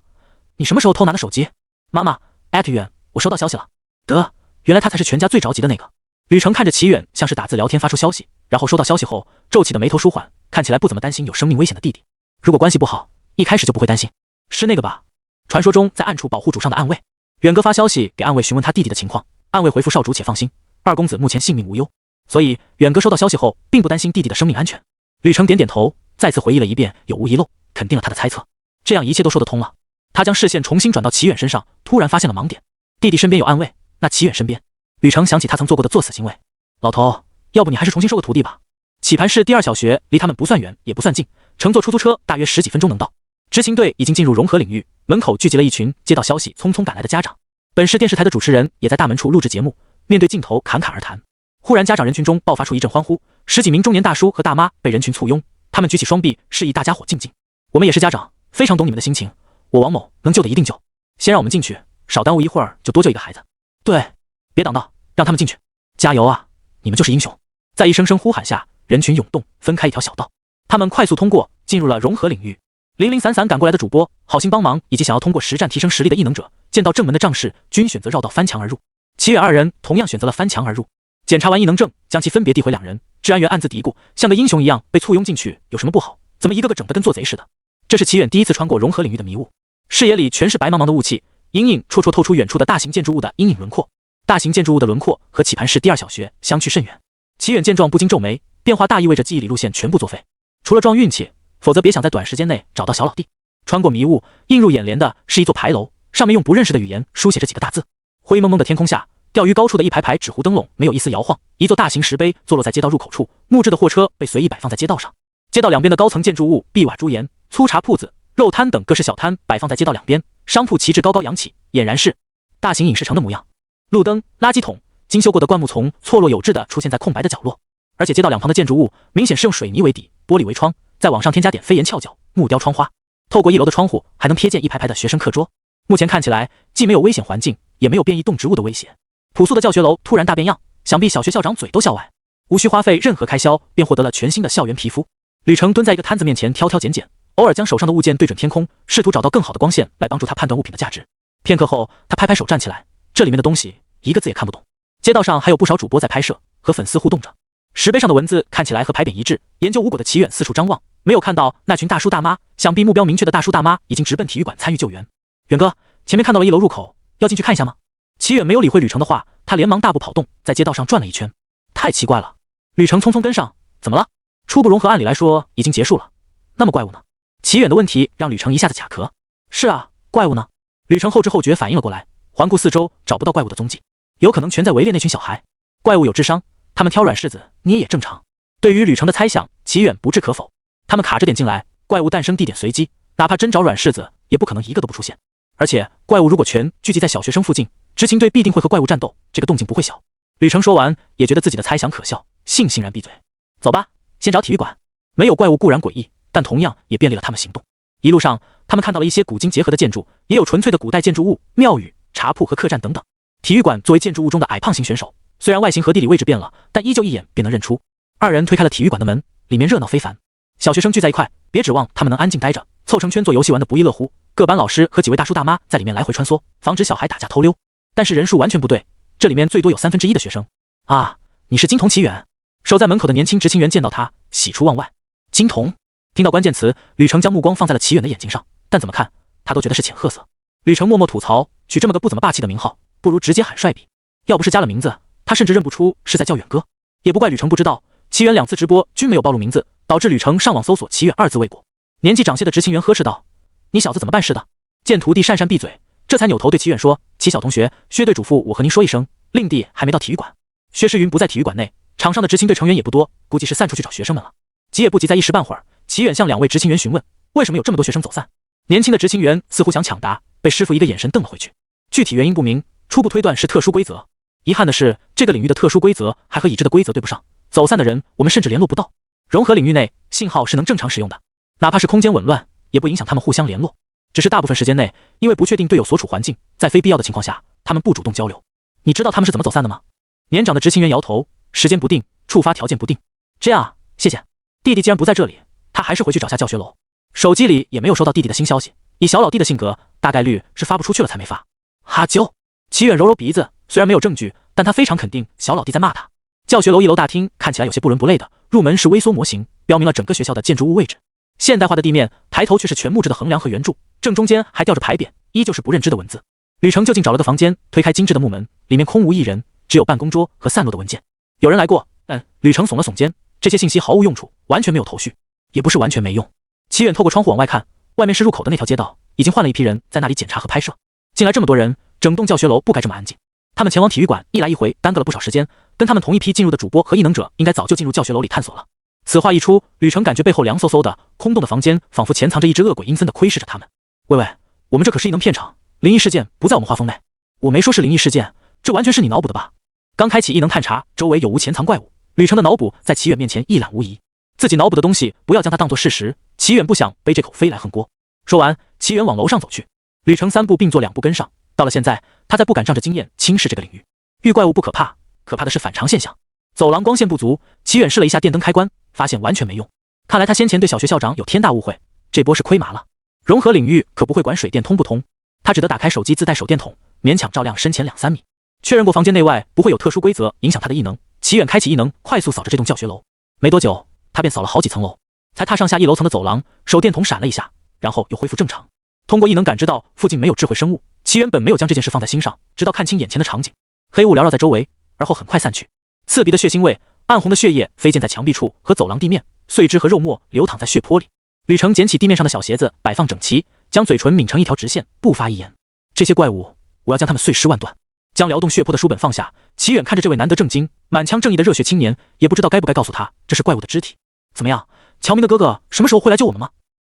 你什么时候偷拿的手机？妈妈，远，我收到消息了。得，原来他才是全家最着急的那个。吕成看着齐远像是打字聊天发出消息，然后收到消息后皱起的眉头舒缓，看起来不怎么担心有生命危险的弟弟。如果关系不好，一开始就不会担心。是那个吧？传说中在暗处保护主上的暗卫。远哥发消息给暗卫询问他弟弟的情况，暗卫回复少主且放心，二公子目前性命无忧。所以远哥收到消息后并不担心弟弟的生命安全。吕成点点头，再次回忆了一遍有无遗漏，肯定了他的猜测。这样一切都说得通了。他将视线重新转到齐远身上，突然发现了盲点。弟弟身边有暗卫，那齐远身边，吕成想起他曾做过的作死行为。老头，要不你还是重新收个徒弟吧。棋盘市第2小学离他们不算远也不算近，乘坐出租车大约10几分钟能到。执勤队已经进入融合领域，门口聚集了一群接到消息匆匆赶来的家长。本市电视台的主持人也在大门处录制节目，面对镜头侃侃而谈。忽然家长人群中爆发出一阵欢呼，10几名中年大叔和大妈被人群簇拥，他们举起双臂示意大家伙静静。我们也是家长，非常懂你们的心情，我王某能救的一定救，先让我们进去，少耽误一会儿就多救一个孩子。对，别挡道，让他们进去。加油啊，你们就是英雄。在一声声呼喊下，人群涌动，分开一条小道，他们快速通过，进入了融合领域。零零散散赶过来的主播、好心帮忙以及想要通过实战提升实力的异能者，见到正门的仗势，均选择绕道翻墙而入。齐远二人同样选择了翻墙而入。检查完异能证，将其分别递回两人。治安员暗自嘀咕，像个英雄一样被簇拥进去，有什么不好？怎么一个个整得跟做贼似的？这是齐远第一次穿过融合领域的迷雾，视野里全是白茫茫的雾气，隐隐绰绰透出远处的大型建筑物的阴影轮棋。大型建筑物的轮廓和棋盘市第2小学相去甚远。齐远见状不禁皱眉，变化大意味着记忆里路线全部作废，除了撞运气，否则别想在短时间内找到小老弟。穿过迷雾，映入眼帘的是一座牌楼，上面用不认识的语言书写着几个大字。灰蒙蒙的天空下，钓鱼高处的一排排纸糊灯笼没有一丝摇晃，一座大型石碑坐落在街道入口处，木质的货车被随意摆放在街道上。街道两边的高层建筑物，壁瓦朱檐，粗茶铺子、肉摊等各式小摊摆放在街道两边，商铺旗帜高高扬起，俨然是大型影视城的模样。路灯、垃圾桶、精修过的灌木丛错落有致地出现在空白的角落，而且街道两旁的建筑物明显是用水泥为底，玻璃为窗，再往上添加点飞檐翘角、木雕窗花。透过1楼的窗户，还能瞥见一排排的学生课桌。目前看起来，既没有危险环境，也没有变异动植物的威胁。朴素的教学楼突然大变样，想必小学校长嘴都笑歪。无需花费任何开销，便获得了全新的校园皮肤。吕成蹲在一个摊子面前挑挑拣拣，偶尔将手上的物件对准天空，试图找到更好的光线来帮助他判断物品的价值。片刻后，他拍拍手站起来，这里面的东西一个字也看不懂。街道上还有不少主播在拍摄，和粉丝互动着。石碑上的文字看起来和牌匾一致。研究无果的齐远四处张望，没有看到那群大叔大妈，想必目标明确的大叔大妈已经直奔体育馆参与救援。远哥，前面看到了1楼入口，要进去看一下吗？齐远没有理会吕成的话，他连忙大步跑动，在街道上转了一圈。太奇怪了。吕成匆匆跟上，怎么了？初步融合按理来说已经结束了，那么怪物呢？齐远的问题让吕成一下子卡壳。是啊，怪物呢？吕成后知后觉反应了过来，环顾四周，找不到怪物的踪迹，有可能全在围猎那群小孩。怪物有智商，他们挑软柿子捏也正常。对于吕成的猜想，齐远不置可否。他们卡着点进来，怪物诞生地点随机，哪怕真找软柿子，也不可能一个都不出现。而且怪物如果全聚集在小学生附近，执勤队必定会和怪物战斗，这个动静不会小。吕成说完，也觉得自己的猜想可笑，悻然闭嘴。走吧，先找体育馆。没有怪物固然诡异，但同样也便利了他们行动。一路上，他们看到了一些古今结合的建筑，也有纯粹的古代建筑物、庙宇、茶铺和客栈等等。体育馆作为建筑物中的矮胖型选手，虽然外形和地理位置变了，但依旧一眼便能认出。二人推开了体育馆的门，里面热闹非凡。小学生聚在一块，别指望他们能安静待着，凑成圈做游戏玩得不亦乐乎。各班老师和几位大叔大妈在里面来回穿梭，防止小孩打架偷溜。但是人数完全不对，这里面最多有1/3的学生。啊，你是金童齐远？守在门口的年轻执勤员见到他，喜出望外。金童，听到关键词，吕成将目光放在了齐远的眼睛上，但怎么看他都觉得是浅褐色。吕成默默吐槽，取这么个不怎么霸气的名号，不如直接喊帅比。要不是加了名字，他甚至认不出是在叫远哥。也不怪吕成不知道，齐远2次直播均没有暴露名字，导致吕成上网搜索齐远2字未果。年纪长些的执勤员呵斥道：“你小子怎么办事的？见徒弟讪讪闭嘴，这才扭头对齐远说：“齐小同学，薛队嘱咐我和您说一声，令弟还没到体育馆。”薛诗云不在体育馆内，场上的执勤队成员也不多，估计是散出去找学生们了。急也不急，在一时半会儿，齐远向2位执勤员询问，为什么有这么多学生走散？年轻的执勤员似乎想抢答，被师傅一个眼神瞪了回去。具体原因不明，初步推断是特殊规则。遗憾的是，这个领域的特殊规则还和已知的规则对不上，走散的人我们甚至联络不到。融合领域内，信号是能正常使用的，哪怕是空间紊乱，也不影响他们互相联络。只是大部分时间内，因为不确定队友所处环境，在非必要的情况下，他们不主动交流。你知道他们是怎么走散的吗？年长的执勤员摇头，时间不定，触发条件不定。这样啊，谢谢。弟弟既然不在这里，他还是回去找下教学楼。手机里也没有收到弟弟的新消息，以小老弟的性格，大概率是发不出去了才没发。哈啾！齐远揉揉鼻子，虽然没有证据，但他非常肯定小老弟在骂他。教学楼1楼大厅看起来有些不伦不类的，入门是微缩模型，标明了整个学校的建筑物位置。现代化的地面，抬头却是全木质的横梁和圆柱，正中间还吊着牌匾，依旧是不认知的文字。吕成就近找了个房间，推开精致的木门，里面空无一人，只有办公桌和散落的文件。有人来过？吕成耸了耸肩，这些信息毫无用处，完全没有头绪，也不是完全没用。齐远透过窗户往外看，外面是入口的那条街道，已经换了一批人在那里检查和拍摄。进来这么多人，整栋教学楼不该这么安静。他们前往体育馆一来一回，耽搁了不少时间，跟他们同一批进入的主播和异能者应该早就进入教学楼里探索了。此话一出，吕成感觉背后凉飕飕的，空洞的房间仿佛潜藏着一只恶鬼，阴森的窥视着他们。喂，我们这可是异能片场，灵异事件不在我们画风内。我没说是灵异事件，这完全是你脑补的吧？刚开启异能探查，周围有无潜藏怪物，吕成的脑补在齐远面前一览无遗。自己脑补的东西不要将它当作事实，齐远不想背这口飞来横锅。说完，齐远往楼上走去，吕成3步并作2步跟上。到了现在，他再不敢仗着经验轻视这个领域。遇怪物不可怕，可怕的是反常现象。走廊光线不足，齐远试了一下电灯开关，发现完全没用。看来他先前对小学校长有天大误会，这波是亏麻了。融合领域可不会管水电通不通，他只得打开手机自带手电筒，勉强照亮身前2-3米。确认过房间内外不会有特殊规则影响他的异能，齐远开启异能，快速扫着这栋教学楼。没多久，他便扫了好几层楼，才踏上下1楼层的走廊，手电筒闪了一下，然后又恢复正常。通过异能感知到附近没有智慧生物，齐远本没有将这件事放在心上，直到看清眼前的场景，黑雾缭绕在周围，而后很快散去。刺鼻的血腥味，暗红的血液飞溅在墙壁处和走廊地面，碎肢和肉末流淌在血泊里。吕成捡起地面上的小鞋子摆放整齐，将嘴唇抿成一条直线，不发一言。这些怪物，我要将他们碎尸万段。将撩动血泊的书本放下，齐远看着这位难得正经、满腔正义的热血青年，也不知道该不该告诉他这是怪物的肢体。怎么样，乔明的哥哥什么时候会来救我们吗？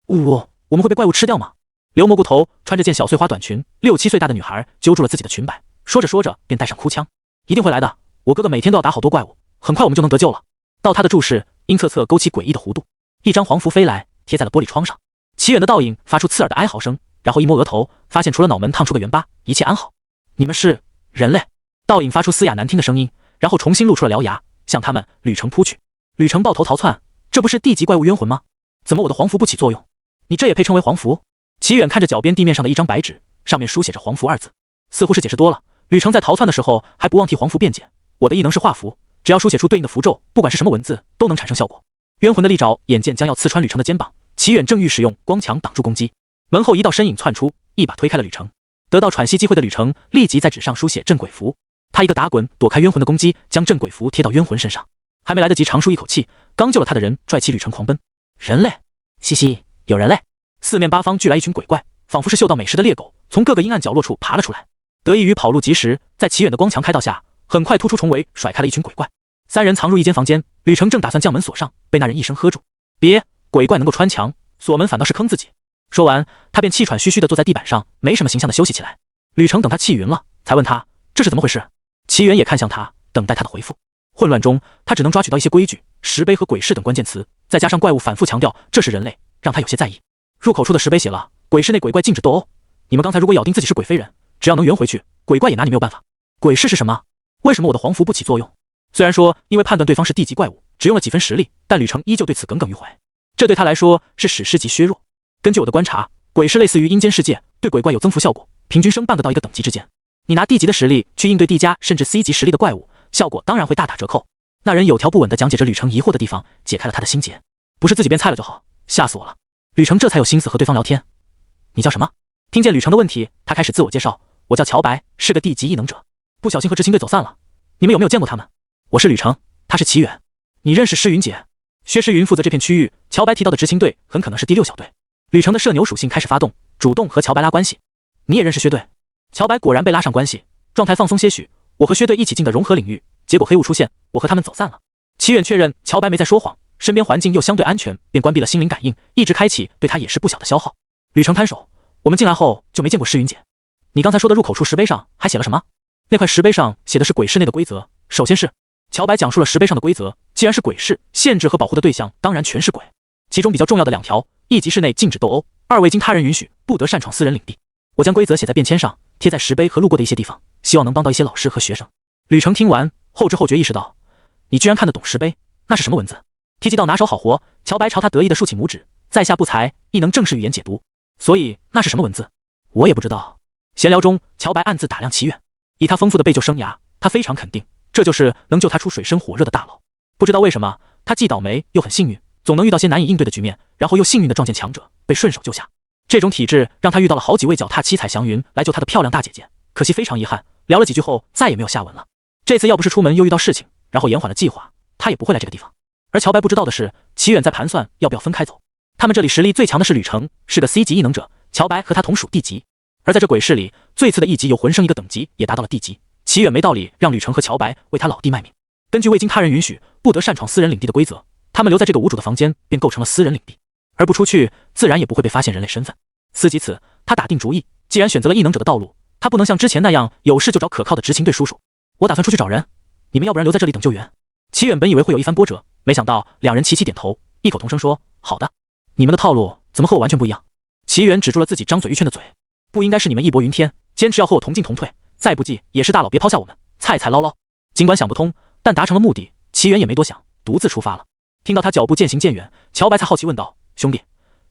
我们会被怪物吃掉吗？刘蘑菇头穿着件小碎花短裙，6、7岁大的女孩揪住了自己的裙摆，说着说着便带上哭腔。一定会来的，我哥哥每天都要打好多怪物，很快我们就能得救了。到他的注视，阴恻恻勾起诡异的弧度。一张黄符飞来，贴在了玻璃窗上。齐远的倒影发出刺耳的哀嚎声，然后一摸额头，发现除了脑门烫出个圆疤，一切安好。你们是人类？倒影发出嘶哑难听的声音，然后重新露出了獠牙，向他们吕成扑去。吕成抱头逃窜，这不是地级怪物冤魂吗？怎么我的黄符不起作用？你这也配称为黄符？齐远看着脚边地面上的一张白纸，上面书写着黄符2字，似乎是解释多了。吕成在逃窜的时候还不忘替黄符辩解，我的异能是画符，只要书写出对应的符咒，不管是什么文字都能产生效果。冤魂的利爪眼见将要刺穿吕成的肩膀，齐远正欲使用光墙挡住攻击，门后一道身影窜出，一把推开了吕成。得到喘息机会的吕成立即在纸上书写镇鬼符，他一个打滚躲开冤魂的攻击，将镇鬼符贴到冤魂身上。还没来得及长舒一口气，刚救了他的人拽起吕成狂奔。人类，嘻嘻，有人类！四面八方聚来一群鬼怪，仿佛是嗅到美食的猎狗，从各个阴暗角落处爬了出来。得益于跑路及时，在齐远的光墙开道下，很快突出重围，甩开了一群鬼怪。3人藏入一间房间，吕成正打算将门锁上，被那人一声喝住：“别，鬼怪能够穿墙，锁门反倒是坑自己。”说完，他便气喘吁吁地坐在地板上，没什么形象地休息起来。吕成等他气匀了，才问他这是怎么回事。齐远也看向他，等待他的回复。混乱中，他只能抓取到一些规矩、石碑和鬼市等关键词，再加上怪物反复强调这是人类，让他有些在意。入口处的石碑写了：“鬼市内鬼怪禁止斗殴。你们刚才如果咬定自己是鬼非人，只要能圆回去，鬼怪也拿你没有办法。”鬼市是什么？为什么我的黄符不起作用？虽然说因为判断对方是地级怪物，只用了几分实力，但吕成依旧对此耿耿于怀。这对他来说是史诗级削弱。根据我的观察，鬼市类似于阴间世界，对鬼怪有增幅效果，平均升半个到1个等级之间。你拿 D 级的实力去应对 D 加甚至 C 级实力的怪物，效果当然会大打折扣。那人有条不紊地讲解着吕成疑惑的地方，解开了他的心结。不是自己变菜了就好，吓死我了。吕成这才有心思和对方聊天。你叫什么？听见吕成的问题，他开始自我介绍：我叫乔白，是个 D 级异能者，不小心和执勤队走散了。你们有没有见过他们？我是吕成，他是齐远。你认识诗云姐？薛诗云负责这片区域，乔白提到的执勤队很可能是第6小队。吕成的社牛属性开始发动，主动和乔白拉关系。你也认识薛队？乔白果然被拉上关系，状态放松些许。我和薛队一起进的融合领域，结果黑雾出现，我和他们走散了。齐远确认乔白没在说谎，身边环境又相对安全，便关闭了心灵感应，一直开启对他也是不小的消耗。吕程摊手，我们进来后就没见过诗云姐。你刚才说的入口处石碑上还写了什么？那块石碑上写的是鬼市内的规则。首先是乔白讲述了石碑上的规则，既然是鬼市，限制和保护的对象当然全是鬼。其中比较重要的2条，一级室内禁止斗殴，2未经他人允许，不得擅闯私人领地。我将规则写在便签上，贴在石碑和路过的一些地方，希望能帮到一些老师和学生。吕程听完后知后觉，意识到你居然看得懂石碑，那是什么文字？提及到拿手好活，乔白朝他得意的竖起拇指，在下不才，亦能正式语言解读。所以那是什么文字？我也不知道。闲聊中，乔白暗自打量齐远，以他丰富的被救生涯，他非常肯定这就是能救他出水深火热的大佬。不知道为什么，他既倒霉又很幸运，总能遇到些难以应对的局面，然后又幸运地撞见强者，被顺手救下。这种体质让他遇到了好几位脚踏七彩祥云来救他的漂亮大姐姐，可惜非常遗憾，聊了几句后再也没有下文了。这次要不是出门又遇到事情，然后延缓了计划，他也不会来这个地方。而乔白不知道的是，齐远在盘算要不要分开走。他们这里实力最强的是吕程，是个 C 级异能者，乔白和他同属 D 级。而在这鬼市里，最次的一级有魂圣一个等级，也达到了 D 级。齐远没道理让吕程和乔白为他老弟卖命。根据未经他人允许，不得擅闯私人领地的规则，他们留在这个无主的房间，便构成了私人领地。而不出去，自然也不会被发现人类身份。思及此，他打定主意，既然选择了异能者的道路，他不能像之前那样有事就找可靠的执勤队叔叔。我打算出去找人，你们要不然留在这里等救援。齐远本以为会有一番波折，没想到两人齐齐点头，异口同声说：“好的。”你们的套路怎么和我完全不一样？齐远指住了自己张嘴欲劝的嘴，不应该是你们义薄云天，坚持要和我同进同退，再不济也是大佬别抛下我们，菜唠唠。尽管想不通，但达成了目的，齐远也没多想，独自出发了。听到他脚步渐行渐远，乔白才好奇问道：“兄弟，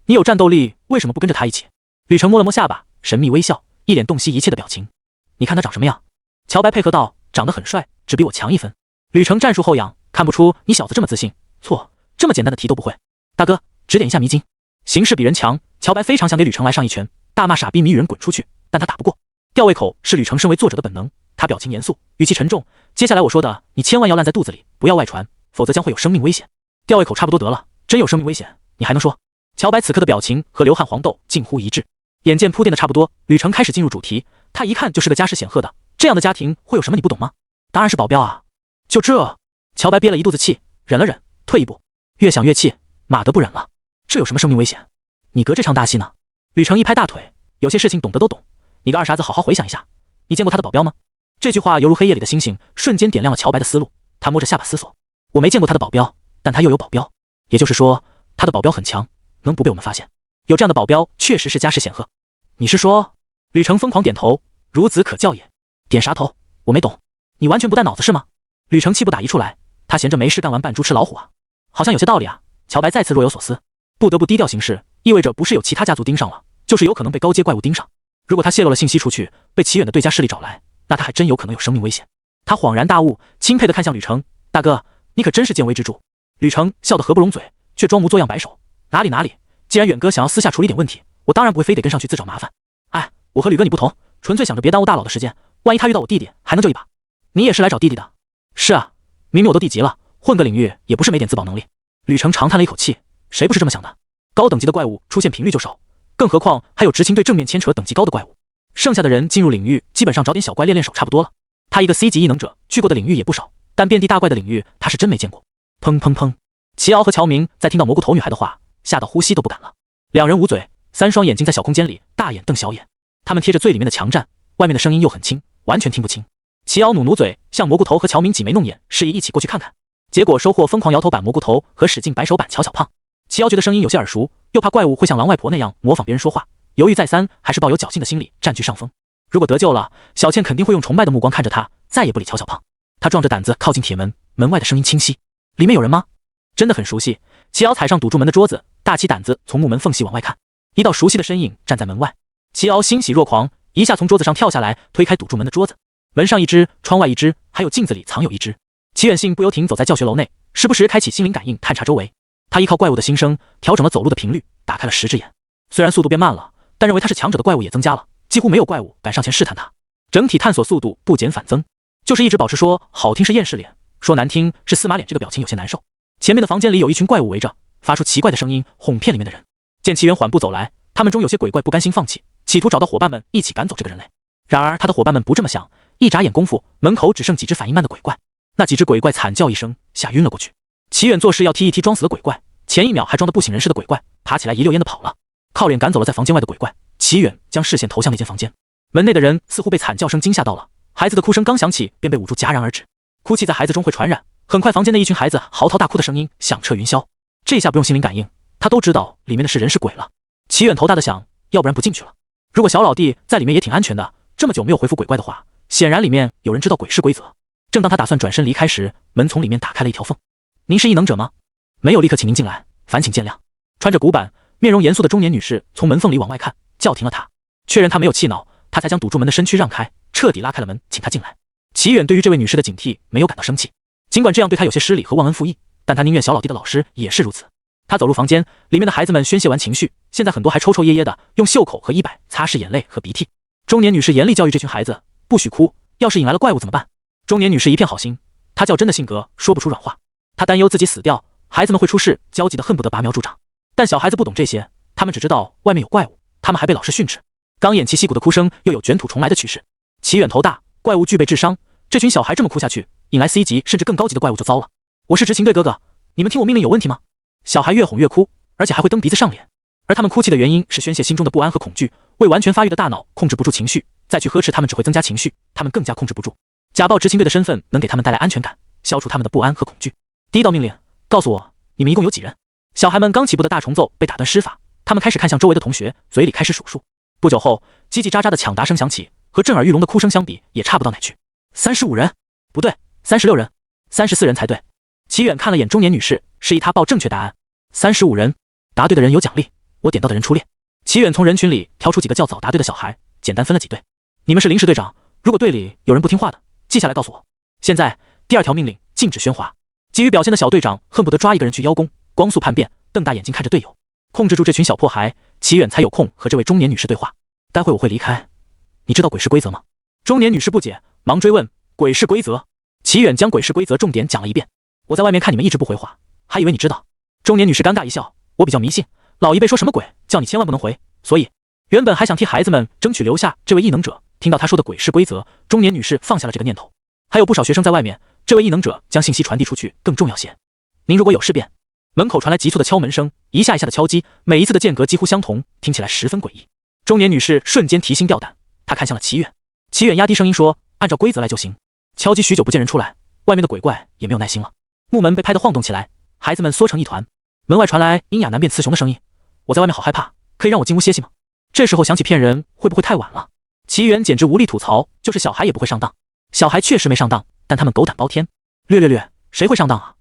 你有战斗力，为什么不跟着他一起？”吕程摸了摸下巴，神秘微笑，一脸洞悉一切的表情。你看他长什么样？乔白配合道：“长得很帅，只比我强1分。”吕程战术后仰，看不出你小子这么自信。错，这么简单的题都不会。大哥，指点一下迷津。形势比人强，乔白非常想给吕程来上一拳，大骂傻逼谜语人滚出去，但他打不过。吊胃口是吕程身为作者的本能，他表情严肃，语气沉重。接下来我说的，你千万要烂在肚子里，不要外传，否则将会有生命危险。吊胃口差不多得了，真有生命危险，你还能说？乔白此刻的表情和流汗黄豆近乎一致。眼见铺垫的差不多，吕程开始进入主题。他一看就是个家世显赫的，这样的家庭会有什么你不懂吗？当然是保镖啊！就这，乔白憋了一肚子气，忍了忍，退一步，越想越气，马德不忍了。这有什么生命危险？你隔这场大戏呢？吕程一拍大腿，有些事情懂得都懂，你个二傻子好好回想一下，你见过他的保镖吗？这句话犹如黑夜里的星星，瞬间点亮了乔白的思路。他摸着下巴思索，我没见过他的保镖，但他又有保镖，也就是说他的保镖很强，能不被我们发现。有这样的保镖确实是家世显赫。你是说？吕程疯狂点头，孺子可教也。点啥头？我没懂，你完全不带脑子是吗？吕程气不打一处来，他闲着没事干玩扮猪吃老虎啊，好像有些道理啊。乔白再次若有所思，不得不低调行事，意味着不是有其他家族盯上了，就是有可能被高阶怪物盯上。如果他泄露了信息出去，被齐远的对家势力找来，那他还真有可能有生命危险。他恍然大悟，钦佩地看向吕程，大哥，你可真是见微知著。吕程笑得合不拢嘴，却装模作样摆手，哪里，既然远哥想要私下处理点问题，我当然不会非得跟上去自找麻烦。哎，我和吕哥你不同，纯粹想着别耽误大佬的时间，万一他遇到我弟弟还能救一把。你也是来找弟弟的？是啊，明明我都D级了，混个领域也不是没点自保能力。吕程长叹了一口气，谁不是这么想的？高等级的怪物出现频率就少，更何况还有执勤队正面牵扯等级高的怪物，剩下的人进入领域基本上找点小怪练手差不多了。他一个 C 级异能者，去过的领域也不少，但遍地大怪的领域他是真没见过。砰砰砰！齐敖和乔明在听到蘑菇头女孩的话，吓到呼吸都不敢了。两人捂嘴，3双眼睛在小空间里大眼瞪小眼，他们贴着最里面的墙站，外面的声音又很轻，完全听不清。齐敖努嘴，向蘑菇头和乔明挤眉弄眼，示意一起过去看看。结果收获疯狂摇头版蘑菇头和使劲摆手版巧小胖。齐敖觉得声音有些耳熟，又怕怪物会像狼外婆那样模仿别人说话，犹豫再三，还是抱有侥幸的心理占据上风。如果得救了，小倩肯定会用崇拜的目光看着他，再也不理巧小胖。他壮着胆子靠近铁门，门外的声音清晰，里面有人吗？真的很熟悉。齐敖踩上堵住门的桌子，大起胆子从木门缝隙往外看，一道熟悉的身影站在门外。齐敖欣喜若狂，一下从桌子上跳下来，推开堵住门的桌子。门上一只，窗外一只，还有镜子里藏有一只。齐远信不由停走在教学楼内，时不时开启心灵感应探查周围。他依靠怪物的心声调整了走路的频率，打开了10只眼。虽然速度变慢了，但认为他是强者的怪物也增加了，几乎没有怪物敢上前试探他。整体探索速度不减反增，就是一直保持说好听是厌世脸，说难听是司马脸，这个表情有些难受。前面的房间里有一群怪物围着，发出奇怪的声音，哄骗里面的人。见齐远缓步走来，他们中有些鬼怪不甘心放弃，企图找到伙伴们一起赶走这个人类。然而他的伙伴们不这么想，一眨眼功夫，门口只剩几只反应慢的鬼怪。那几只鬼怪惨叫一声，吓晕了过去。齐远做事要踢一踢装死的鬼怪，前一秒还装得不省人事的鬼怪，爬起来一溜烟的跑了，靠脸赶走了在房间外的鬼怪。齐远将视线投向那间房间，门内的人似乎被惨叫声惊吓到了，孩子的哭声刚响起，便被捂住戛然而止。哭泣在孩子中会传染，很快房间内一群孩子嚎啕大哭的声音响彻云霄。这下不用心灵感应，他都知道里面的是人是鬼了。齐远头大的想，要不然不进去了。如果小老弟在里面也挺安全的，这么久没有回复鬼怪的话，显然里面有人知道鬼市规则。正当他打算转身离开时，门从里面打开了一条缝。您是异能者吗？没有立刻请您进来，烦请见谅。穿着古板、面容严肃的中年女士从门缝里往外看，叫停了他，确认他没有气恼，他才将堵住门的身躯让开，彻底拉开了门，请他进来。齐远对于这位女士的警惕没有感到生气，尽管这样对他有些失礼和忘恩负义，但他宁愿小老弟的老师也是如此。他走入房间，里面的孩子们宣泄完情绪，现在很多还抽抽噎噎的，用袖口和衣摆擦拭眼泪和鼻涕。中年女士严厉教育这群孩子，不许哭，要是引来了怪物怎么办？中年女士一片好心，她较真的性格说不出软话，她担忧自己死掉，孩子们会出事，焦急得恨不得拔苗助长。但小孩子不懂这些，他们只知道外面有怪物，他们还被老师训斥。刚偃旗息鼓的哭声又有卷土重来的趋势。齐远头大，怪物具备智商，这群小孩这么哭下去，引来 C 级甚至更高级的怪物就糟了。我是执勤队哥哥，你们听我命令有问题吗？小孩越哄越哭，而且还会蹬鼻子上脸，而他们哭泣的原因是宣泄心中的不安和恐惧。未完全发育的大脑控制不住情绪，再去呵斥他们只会增加情绪，他们更加控制不住。假报执勤队的身份能给他们带来安全感，消除他们的不安和恐惧。第一道命令，告诉我你们一共有几人？小孩们刚起步的大重奏被打断施法，他们开始看向周围的同学，嘴里开始数数。不久后，叽叽喳喳的抢答声响起，和震耳欲聋的哭声相比，也差不到哪去。35人，不对，36人，34人才对。齐远看了眼中年女士，示意她报正确答案。35人，答对的人有奖励，我点到的人出列。齐远从人群里挑出几个较早答对的小孩，简单分了几队。你们是临时队长，如果队里有人不听话的，记下来告诉我。现在第二条命令，禁止喧哗。急于表现的小队长恨不得抓一个人去邀功，光速叛变，瞪大眼睛看着队友。控制住这群小破孩，齐远才有空和这位中年女士对话。待会我会离开，你知道鬼市规则吗？中年女士不解，忙追问鬼市规则。齐远将鬼市规则重点讲了一遍。我在外面看你们一直不回话，还以为你知道。中年女士尴尬一笑，我比较迷信，老一辈说什么鬼叫你千万不能回，所以原本还想替孩子们争取留下这位异能者，听到他说的鬼市规则，中年女士放下了这个念头。还有不少学生在外面，这位异能者将信息传递出去更重要些。您如果有事便……门口传来急促的敲门声，一下一下的敲击，每一次的间隔几乎相同，听起来十分诡异。中年女士瞬间提心吊胆，她看向了齐远。齐远压低声音说：“按照规则来就行。”敲击许久不见人出来，外面的鬼怪也没有耐心了。木门被拍得晃动起来，孩子们缩成一团。门外传来阴哑难辨雌雄的声音：“我在外面好害怕，可以让我进屋歇息吗？”这时候想起骗人会不会太晚了？齐远简直无力吐槽，就是小孩也不会上当。小孩确实没上当，但他们狗胆包天。略，谁会上当啊？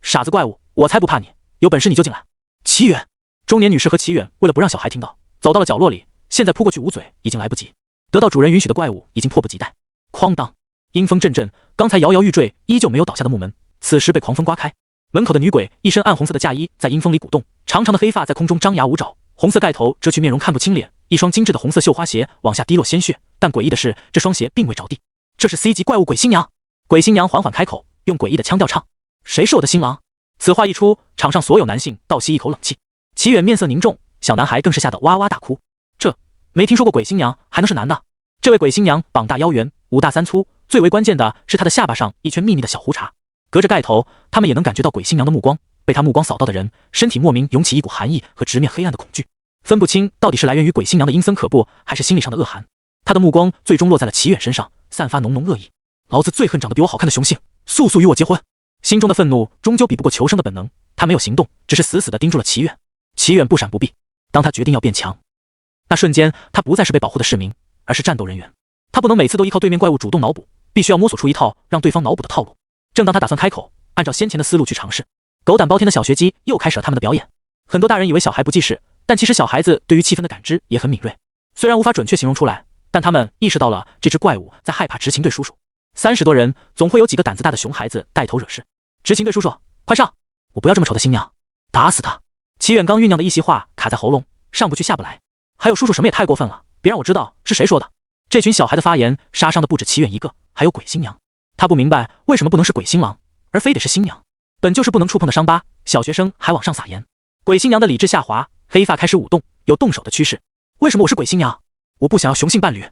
傻子怪物，我才不怕你，有本事你就进来。齐远，中年女士和齐远为了不让小孩听到，走到了角落里，现在扑过去捂嘴已经来不及。得到主人允许的怪物已经迫不及待。哐当，阴风阵阵，刚才摇摇欲坠依旧没有倒下的木门，此时被狂风刮开。门口的女鬼一身暗红色的嫁衣在阴风里鼓动，长长的黑发在空中张牙舞爪，红色盖头遮去面容看不清脸，一双精致的红色绣花鞋往下滴落鲜血，但诡异的是这双鞋并未着地。这是 C 级怪物鬼新娘。鬼新娘缓缓开口，用诡异的腔调唱：“谁是我的新郎？”此话一出，场上所有男性倒吸一口冷气。齐远面色凝重，小男孩更是吓得哇哇大哭。这没听说过鬼新娘还能是男的？这位鬼新娘膀大腰圆，五大三粗，最为关键的是她的下巴上一圈密密的小胡茬。隔着盖头，他们也能感觉到鬼新娘的目光，被她目光扫到的人，身体莫名涌起一股寒意和直面黑暗的恐惧，分不清到底是来源于鬼新娘的阴森可怖，还是心理上的恶寒。她的目光最终落在了齐远身上，散发浓浓恶意。老子最恨长得比我好看的雄性，速速与我结婚！心中的愤怒终究比不过求生的本能，他没有行动，只是死死地盯住了齐远。齐远不闪不避，当他决定要变强，那瞬间他不再是被保护的市民，而是战斗人员。他不能每次都依靠对面怪物主动脑补，必须要摸索出一套让对方脑补的套路。正当他打算开口，按照先前的思路去尝试，狗胆包天的小学鸡又开始了他们的表演。很多大人以为小孩不记事，但其实小孩子对于气氛的感知也很敏锐，虽然无法准确形容出来，但他们意识到了这只怪物在害怕执勤队叔叔。30多人，总会有几个胆子大的熊孩子带头惹事。执勤队叔叔，快上！我不要这么丑的新娘，打死他！齐远刚酝酿的一席话卡在喉咙，上不去下不来。还有叔叔什么也太过分了，别让我知道是谁说的。这群小孩的发言杀伤的不止齐远一个，还有鬼新娘。他不明白为什么不能是鬼新郎，而非得是新娘。本就是不能触碰的伤疤，小学生还往上撒盐。鬼新娘的理智下滑，黑发开始舞动，有动手的趋势。为什么我是鬼新娘？我不想要雄性伴侣。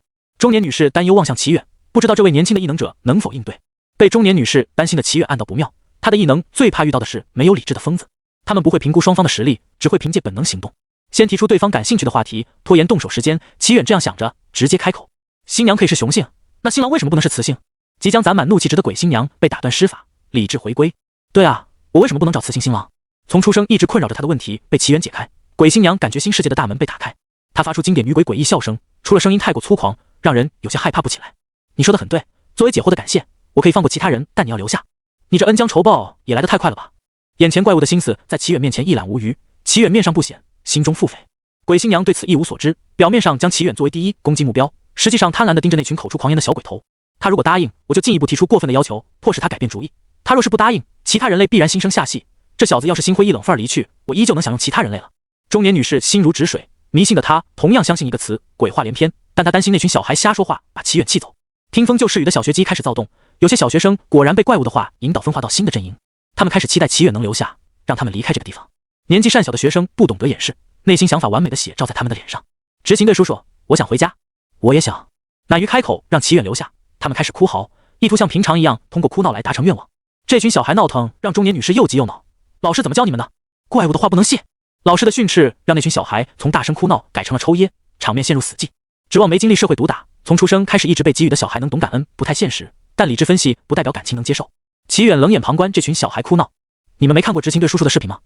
中年女士担忧望向齐远，不知道这位年轻的异能者能否应对。被中年女士担心的齐远暗道不妙，他的异能最怕遇到的是没有理智的疯子，他们不会评估双方的实力，只会凭借本能行动。先提出对方感兴趣的话题，拖延动手时间。齐远这样想着，直接开口：新娘可以是雄性，那新郎为什么不能是雌性？即将攒满怒气值的鬼新娘被打断施法，理智回归。对啊，我为什么不能找雌性新郎？从出生一直困扰着他的问题被齐远解开，鬼新娘感觉新世界的大门被打开。她发出经典女鬼诡异笑声，除了声音太过粗犷，让人有些害怕不起来。你说的很对，作为解惑的感谢，我可以放过其他人，但你要留下。你这恩将仇报也来得太快了吧？眼前怪物的心思在齐远面前一览无余，齐远面上不显，心中腹诽。鬼新娘对此一无所知，表面上将齐远作为第一攻击目标，实际上贪婪地盯着那群口出狂言的小鬼头。他如果答应，我就进一步提出过分的要求，迫使他改变主意。他若是不答应，其他人类必然心生下戏。这小子要是心灰意冷范儿离去，我依旧能享用其他人类了。中年女士心如止水，迷信的她同样相信一个词，鬼话连篇，但她担心那群小孩瞎说话，把齐远气走。听风就是雨的小学鸡开始躁动，有些小学生果然被怪物的话引导分化到新的阵营，他们开始期待齐远能留下，让他们离开这个地方。年纪善小的学生不懂得掩饰，内心想法完美的写照在他们的脸上。执行队叔叔，我想回家。我也想。乃鱼开口让齐远留下，他们开始哭嚎，意图像平常一样通过哭闹来达成愿望。这群小孩闹腾让中年女士又急又恼。老师怎么教你们的？怪物的话不能信。老师的训斥让那群小孩从大声哭闹改成了抽噎，场面陷入死寂。指望没经历社会毒打，从出生开始一直被给予的小孩能懂感恩不太现实，但理智分析不代表感情能接受。齐远冷眼旁观这群小孩哭闹。你们没看过执勤队叔叔的视频吗？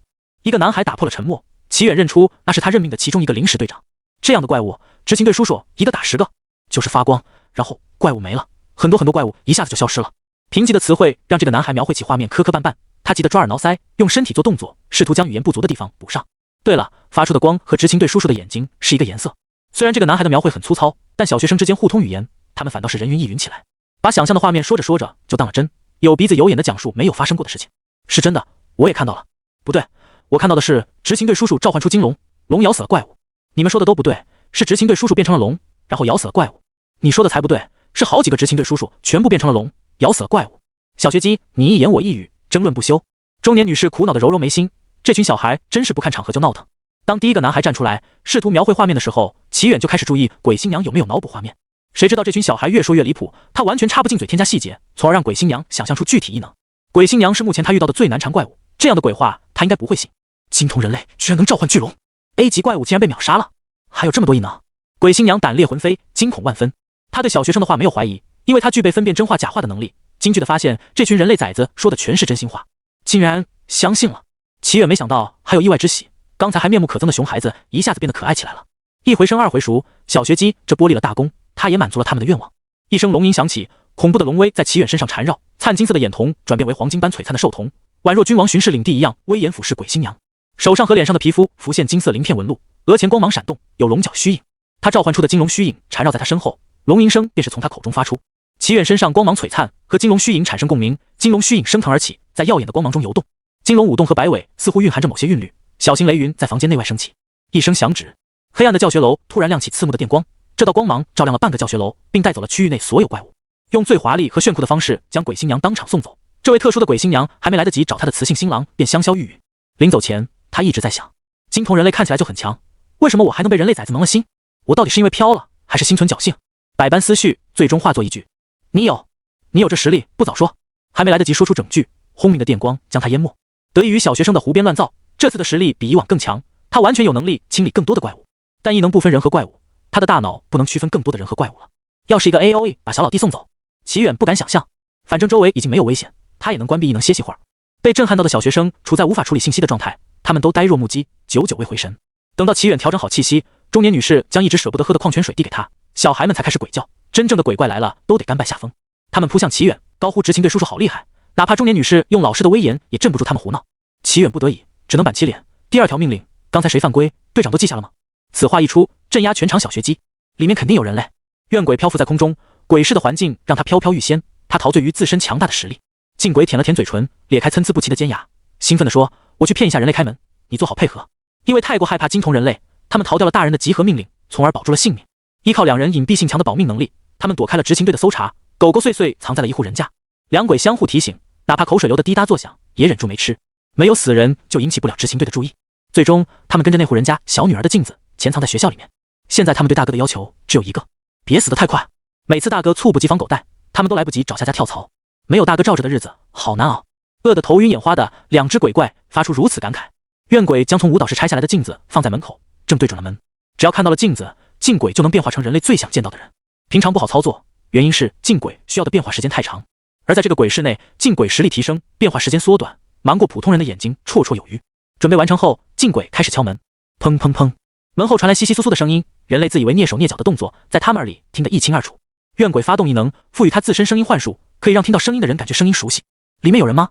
一个男孩打破了沉默，齐远认出那是他任命的其中一个临时队长。这样的怪物，执勤队叔叔一个打10个，就是发光，然后怪物没了，很多怪物一下子就消失了。贫瘠的词汇让这个男孩描绘起画面磕磕绊绊，他急得抓耳挠腮，用身体做动作，试图将语言不足的地方补上。对了，发出的光和执勤队叔叔的眼睛是一个颜色。虽然这个男孩的描绘很粗糙，但小学生之间互通语言，他们反倒是人云亦云起来，把想象的画面说着说着就当了真，有鼻子有眼的讲述没有发生过的事情。是真的，我也看到了。不对，我看到的是执勤队叔叔召唤出金龙，龙咬死了怪物。你们说的都不对，是执勤队叔叔变成了龙，然后咬死了怪物。你说的才不对，是好几个执勤队叔叔全部变成了龙，咬死了怪物。小学鸡，你一言我一语，争论不休。中年女士苦恼地揉揉眉心，这群小孩真是不看场合就闹腾。当第一个男孩站出来试图描绘画面的时候，齐远就开始注意鬼新娘有没有脑补画面。谁知道这群小孩越说越离谱，他完全插不进嘴添加细节，从而让鬼新娘想象出具体异能。鬼新娘是目前他遇到的最难缠怪物，这样的鬼话他应该不会信。精通人类居然能召唤巨龙， A 级怪物竟然被秒杀了，还有这么多异能。鬼新娘胆裂魂飞，惊恐万分。他对小学生的话没有怀疑，因为他具备分辨真话假话的能力，惊惧地发现这群人类崽子说的全是真心话，竟然相信了。齐远没想到还有意外之喜，刚才还面目可憎的熊孩子一下子变得可爱起来了。一回生二回熟，小学鸡这剥离了大功，他也满足了他们的愿望。一声龙吟响起，恐怖的龙威在齐远身上缠绕，灿金色的眼瞳转变为黄金般璀璨的兽瞳，宛若君王巡视领地一样威严俯视鬼新娘。手上和脸上的皮肤浮现金色鳞片纹路，额前光芒闪动，有龙角虚影。他召唤出的金龙虚影缠绕在他身后，龙吟声便是从他口中发出。齐远身上光芒璀璨，和金龙虚影产生共鸣，金龙虚影升腾而起，在耀眼的光芒中游动。金龙舞动和摆尾似乎蕴含着某些韵律，小型雷云在房间内外升起。一声响指，黑暗的教学楼突然亮起刺目的电光，这道光芒照亮了半个教学楼，并带走了区域内所有怪物，用最华丽和炫酷的方式将鬼新娘当场送走。这位特殊的鬼新娘还没来得及找她的雌性新郎，便香消玉殒。临走前，她一直在想，金童人类看起来就很强，为什么我还能被人类崽子蒙了心？我到底是因为飘了，还是心存侥幸？百般思绪最终化作一句：你有这实力，不早说。还没来得及说出整句，轰鸣的电光将他淹没。得益于小学生的胡编乱造，这次的实力比以往更强，他完全有能力清理更多的怪物，但异能不分人和怪物，他的大脑不能区分更多的人和怪物了。要是一个 AOE 把小老弟送走，齐远不敢想象，反正周围已经没有危险，他也能关闭异能歇息会儿。被震撼到的小学生处在无法处理信息的状态，他们都呆若木鸡，久久未回神。等到齐远调整好气息，中年女士将一直舍不得喝的矿泉水递给他，小孩们才开始鬼叫，真正的鬼怪来了都得甘拜下风。他们扑向齐远，高呼执勤队叔叔好厉害，哪怕中年女士用老师的威严也镇不住他们胡闹。齐远不得已只能板起脸。第2条命令，刚才谁犯规，队长都记下了吗？此话一出，镇压全场小学鸡，里面肯定有人类。怨鬼漂浮在空中，鬼市的环境让他飘飘欲仙，他陶醉于自身强大的实力。劲鬼舔了舔嘴唇，咧开参差不齐的尖牙，兴奋地说：我去骗一下人类开门，你做好配合。因为太过害怕金童人类，他们逃掉了大人的集合命令，从而保住了性命。依靠2人隐蔽性强的保命能力，他们躲开了执勤队的搜查，狗狗碎碎藏在了一户人家。两鬼相互提醒，哪怕口水流得滴答作响，也忍住没吃。没有死人就引起不了执勤队的注意。最终他们跟着那户人家小女儿的镜子潜藏在学校里面。现在他们对大哥的要求只有一个，别死得太快。每次大哥猝不及防狗带，他们都来不及找下家跳槽。没有大哥罩着的日子好难熬，饿得头晕眼花的两只鬼怪发出如此感慨。怨鬼将从舞蹈室拆下来的镜子放在门口，正对准了门。只要看到了镜子，镜鬼就能变化成人类最想见到的人。平常不好操作，原因是镜鬼需要的变化时间太长，而在这个鬼室内，镜鬼实力提升，变化时间缩短，忙过普通人的眼睛绰绰有余。准备完成后，镜鬼开始敲门，砰砰砰，门后传来窸窸窣窣的声音，人类自以为蹑手蹑脚的动作，在他们耳里听得一清二楚。怨鬼发动异能，赋予他自身声音幻术，可以让听到声音的人感觉声音熟悉。里面有人吗？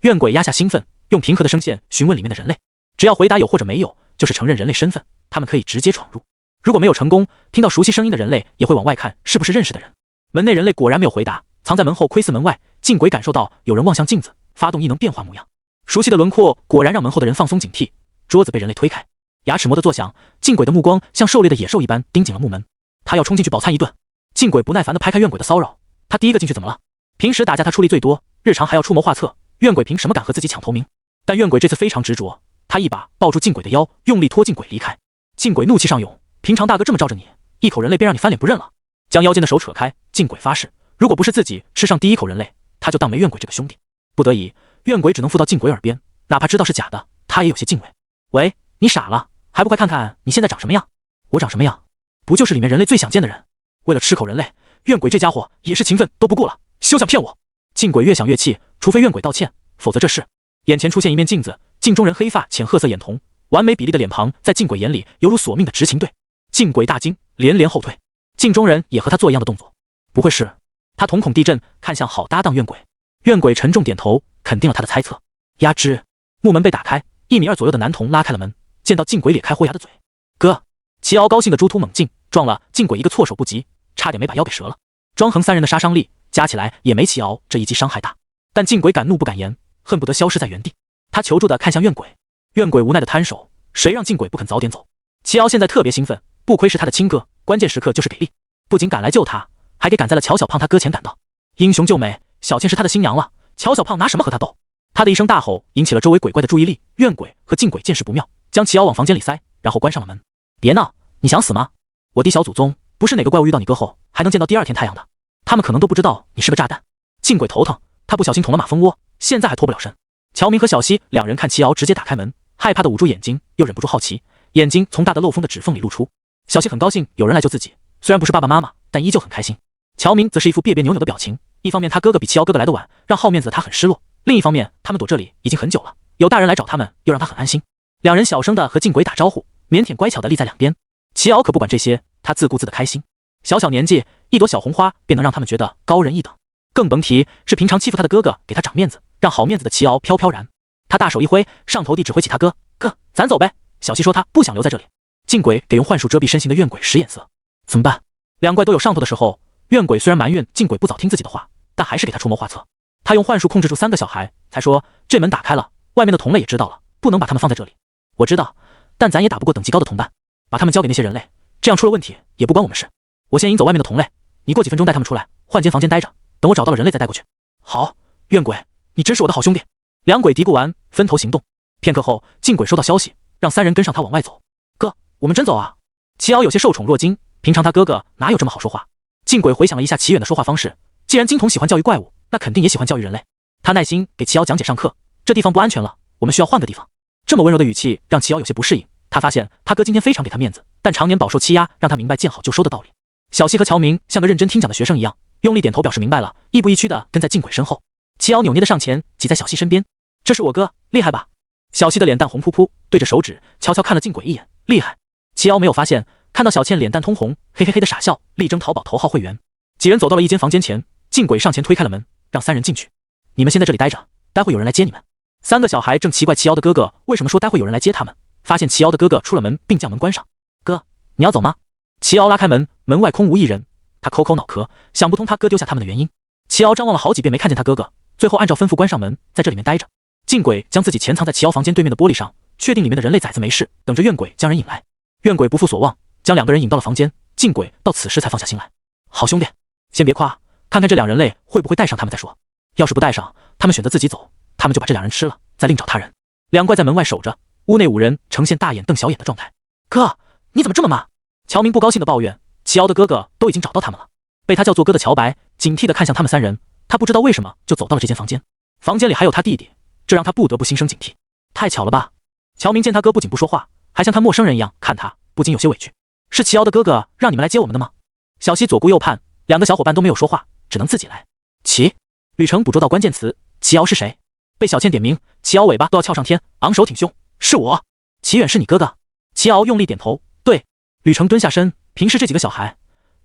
怨鬼压下兴奋，用平和的声线询问里面的人类。只要回答有或者没有，就是承认人类身份，他们可以直接闯入。如果没有成功，听到熟悉声音的人类也会往外看是不是认识的人。门内人类果然没有回答，藏在门后窥伺门外。镜鬼感受到有人望向镜子，发动异能变化模样，熟悉的轮廓果然让门后的人放松警惕。桌子被人类推开，牙齿磨得作响，镜鬼的目光像狩猎的野兽一般盯紧了木门，他要冲进去饱餐一顿。镜鬼不耐烦地拍开怨鬼的骚扰，他第一个进去怎么了？平时打架他出力最多，日常还要出谋划策，怨鬼凭什么敢和自己抢头名？但怨鬼这次非常执着，他一把抱住镜鬼的腰，用力拖镜鬼离开。镜鬼怒气上涌，平常大哥这么罩着你，一口人类便让你翻脸不认了？将腰间的手扯开，镜鬼发誓，如果不是自己吃上第一口人类，他就当没怨鬼这个兄弟。不得已，怨鬼只能附到镜鬼耳边，哪怕知道是假的，他也有些敬畏。喂，你傻了，还不快看看你现在长什么样？我长什么样？不就是里面人类最想见的人？为了吃口人类，怨鬼这家伙也是情分都不顾了，休想骗我！镜鬼越想越气，除非怨鬼道歉，否则这事……眼前出现一面镜子，镜中人黑发浅褐色眼瞳，完美比例的脸庞在镜鬼眼里犹如索命的执勤队。镜鬼大惊，连连后退。镜中人也和他做一样的动作，不会是……他瞳孔地震，看向好搭档怨鬼。怨鬼沉重点头，肯定了他的猜测。呀吱，木门被打开，1米2左右的男童拉开了门，见到镜鬼咧开豁牙的嘴。哥！齐敖高兴的猪突猛进，撞了镜鬼一个措手不及，差点没把腰给折了。庄恒3人的杀伤力加起来也没齐敖这一击伤害大，但镜鬼敢怒不敢言，恨不得消失在原地。他求助的看向怨鬼，怨鬼无奈的摊手，谁让镜鬼不肯早点走？齐敖现在特别兴奋，不亏是他的亲哥，关键时刻就是给力，不仅赶来救他，还给赶在了乔小胖他哥前赶到。英雄救美，小倩是他的新娘了，乔小胖拿什么和他斗？他的一声大吼引起了周围鬼怪的注意力，怨鬼和镜鬼见势不妙，将齐敖往房间里塞，然后关上了门。别闹，你想死吗？我弟小祖宗不是哪个怪物遇到你哥后还能见到第2天太阳的，他们可能都不知道你是个炸弹。镜鬼头疼，他不小心捅了马蜂窝，现在还脱不了身。乔明和小西2人看齐敖直接打开门，害怕的捂住眼睛，又忍不住好奇，眼睛从大的漏风的指缝里露出。小西很高兴有人来救自己，虽然不是爸爸妈妈，但依旧很开心。乔明则是一副别别扭扭的表情，一方面他哥哥比齐敖哥哥来的晚，让好面子的他很失落，另一方面他们躲这里已经很久了，有大人来找他们又让他很安心。2人小声的和镜鬼打招呼，腼腆乖巧的立在两边。齐敖可不管这些，他自顾自的开心。小小年纪，一朵小红花便能让他们觉得高人一等，更甭提是平常欺负他的哥哥给他长面子，让好面子的齐敖飘飘然。他大手一挥，上头地指挥起他哥，哥，咱走呗。小西说他不想留在这里。镜鬼给用幻术遮蔽身形的怨鬼使眼色，怎么办？2怪都有上头的时候，怨鬼虽然埋怨镜鬼不早听自己的话，但还是给他出谋划策。他用幻术控制住3个小孩，才说这门打开了，外面的同类也知道了，不能把他们放在这里。我知道，但咱也打不过等级高的同伴，把他们交给那些人类，这样出了问题也不关我们事。我先引走外面的同类，你过几分钟带他们出来，换间房间待着，等我找到了人类再带过去。好，怨鬼，你真是我的好兄弟。2鬼嘀咕完，分头行动。片刻后，镜鬼收到消息，让3人跟上他往外走。哥，我们真走啊？齐敖有些受宠若惊，平常他哥哥哪有这么好说话？镜鬼回想了一下齐远的说话方式，既然金童喜欢教育怪物，那肯定也喜欢教育人类。他耐心给齐敖讲解上课，这地方不安全了，我们需要换个地方。这么温柔的语气让齐敖有些不适应，他发现他哥今天非常给他面子，但常年饱受欺压，让他明白见好就收的道理。小西和乔明像个认真听讲的学生一样，用力点头表示明白了，亦步亦趋的跟在镜鬼身后。齐敖扭捏的上前挤在小西身边，这是我哥，厉害吧？小西的脸蛋红扑扑，对着手指悄悄看了镜鬼一眼，厉害。齐敖没有发现，看到小倩脸蛋通红，嘿嘿嘿的傻笑，力争淘宝头号会员。几人走到了一间房间前，镜鬼上前推开了门，让3人进去。你们先在这里待着，待会有人来接你们。3个小孩正奇怪齐敖的哥哥为什么说待会有人来接他们，发现齐敖的哥哥出了门并将门关上。哥，你要走吗？齐敖拉开门，门外空无一人，他口口脑壳，想不通他哥丢下他们的原因。齐敖张望了好几遍没看见他哥哥，最后按照吩咐关上门，在这里面待着。镜鬼将自己潜藏在齐敖房间对面的玻璃上，确定里面的人类崽子没事，等着怨鬼将人引来。怨鬼不负所望，将2个人引到了房间，镜鬼到此时才放下心来。好兄弟，先别夸，看看这2人类会不会带上他们再说。要是不带上，他们选择自己走，他们就把这2人吃了，再另找他人。2怪在门外守着，屋内5人呈现大眼瞪小眼的状态。哥，你怎么这么慢？乔明不高兴的抱怨，齐敖的哥哥都已经找到他们了。被他叫做哥的乔白警惕地看向他们三人，他不知道为什么就走到了这间房间。房间里还有他弟弟，这让他不得不心生警惕。太巧了吧？乔明见他哥不仅不说话，还像看陌生人一样看他，不禁有些委屈。是齐瑶的哥哥让你们来接我们的吗？小溪左顾右盼，两个小伙伴都没有说话，只能自己来。齐，吕成捕捉到关键词，齐瑶是谁？被小倩点名，齐瑶尾巴都要翘上天，昂首挺胸，是我。齐远是你哥哥？齐瑶用力点头，对。吕成蹲下身，平视这几个小孩，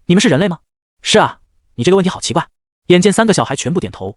你们是人类吗？是啊，你这个问题好奇怪。眼见三个小孩全部点头，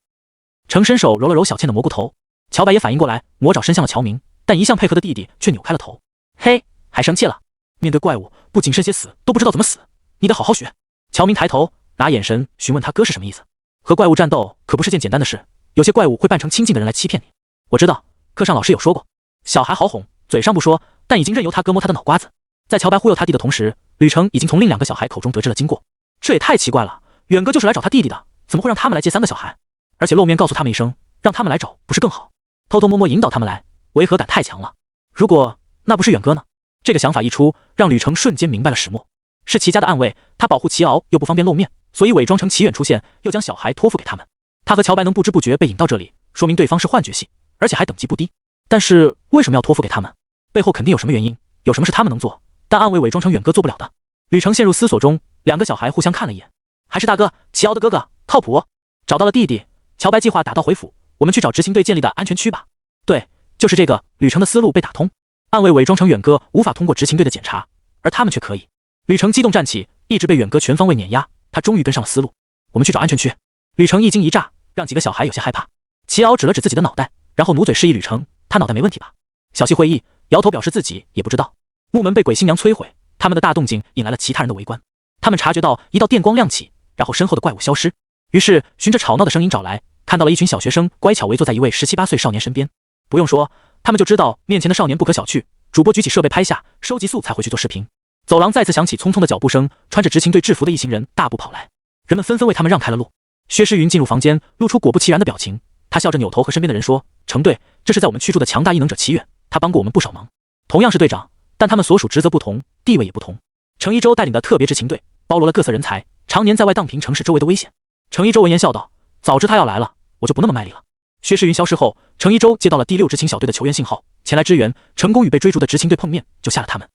程伸手揉了揉小倩的蘑菇头，乔白也反应过来，魔爪伸向了乔明，但一向配合的弟弟却扭开了头。嘿，还生气了？面对怪物，不谨慎些死都不知道怎么死，你得好好学。乔明抬头，拿眼神询问他哥是什么意思。和怪物战斗可不是件简单的事，有些怪物会扮成亲近的人来欺骗你。我知道，课上老师有说过。小孩好哄，嘴上不说，但已经任由他哥摸他的脑瓜子。在乔白忽悠他弟的同时，吕成已经从另两个小孩口中得知了经过。这也太奇怪了，远哥就是来找他弟弟的，怎么会让他们来接三个小孩？而且露面告诉他们一声，让他们来找不是更好？偷偷摸摸引导他们来，违和感太强了。如果那不是远哥呢？这个想法一出，让吕成瞬间明白了始末。是齐家的暗卫，他保护齐敖又不方便露面，所以伪装成齐远出现，又将小孩托付给他们。他和乔白能不知不觉被引到这里，说明对方是幻觉系，而且还等级不低。但是为什么要托付给他们？背后肯定有什么原因，有什么是他们能做，但暗卫伪装成远哥做不了的。吕成陷入思索中，两个小孩互相看了一眼，还是大哥，齐敖的哥哥，靠谱。找到了弟弟，乔白计划打道回府，我们去找执行队建立的安全区吧。对，就是这个。吕成的思路被打通，暗卫伪装成远哥无法通过执行队的检查，而他们却可以。吕成激动站起，一直被远哥全方位碾压，他终于跟上了思路。我们去找安全区。吕成一惊一乍，让几个小孩有些害怕。齐敖指了指自己的脑袋，然后努嘴示意吕成，他脑袋没问题吧？小溪会意，摇头表示自己也不知道。木门被鬼新娘摧毁，他们的大动静引来了其他人的围观。他们察觉到一道电光亮起，然后身后的怪物消失，于是循着吵闹的声音找来，看到了一群小学生乖巧围坐在一位17、18岁少年身边。不用说，他们就知道面前的少年不可小觑。主播举起设备拍下，收集素材回去做视频。走廊再次响起匆匆的脚步声，穿着执勤队制服的一行人大步跑来，人们纷纷为他们让开了路。薛诗云进入房间，露出果不其然的表情，他笑着扭头和身边的人说：程队，这是在我们驱逐的强大异能者齐远，他帮过我们不少忙。同样是队长，但他们所属职责不同，地位也不同。程一舟带领的特别执勤队包罗了各色人才，常年在外荡平城市周围的危险。程一舟闻言笑道：早知他要来了，我就不那么卖力了。薛诗云消失后，程一舟接到了第6执勤小队的求援信号，前来支援，成功与被追逐的执勤队碰面，就吓了他们。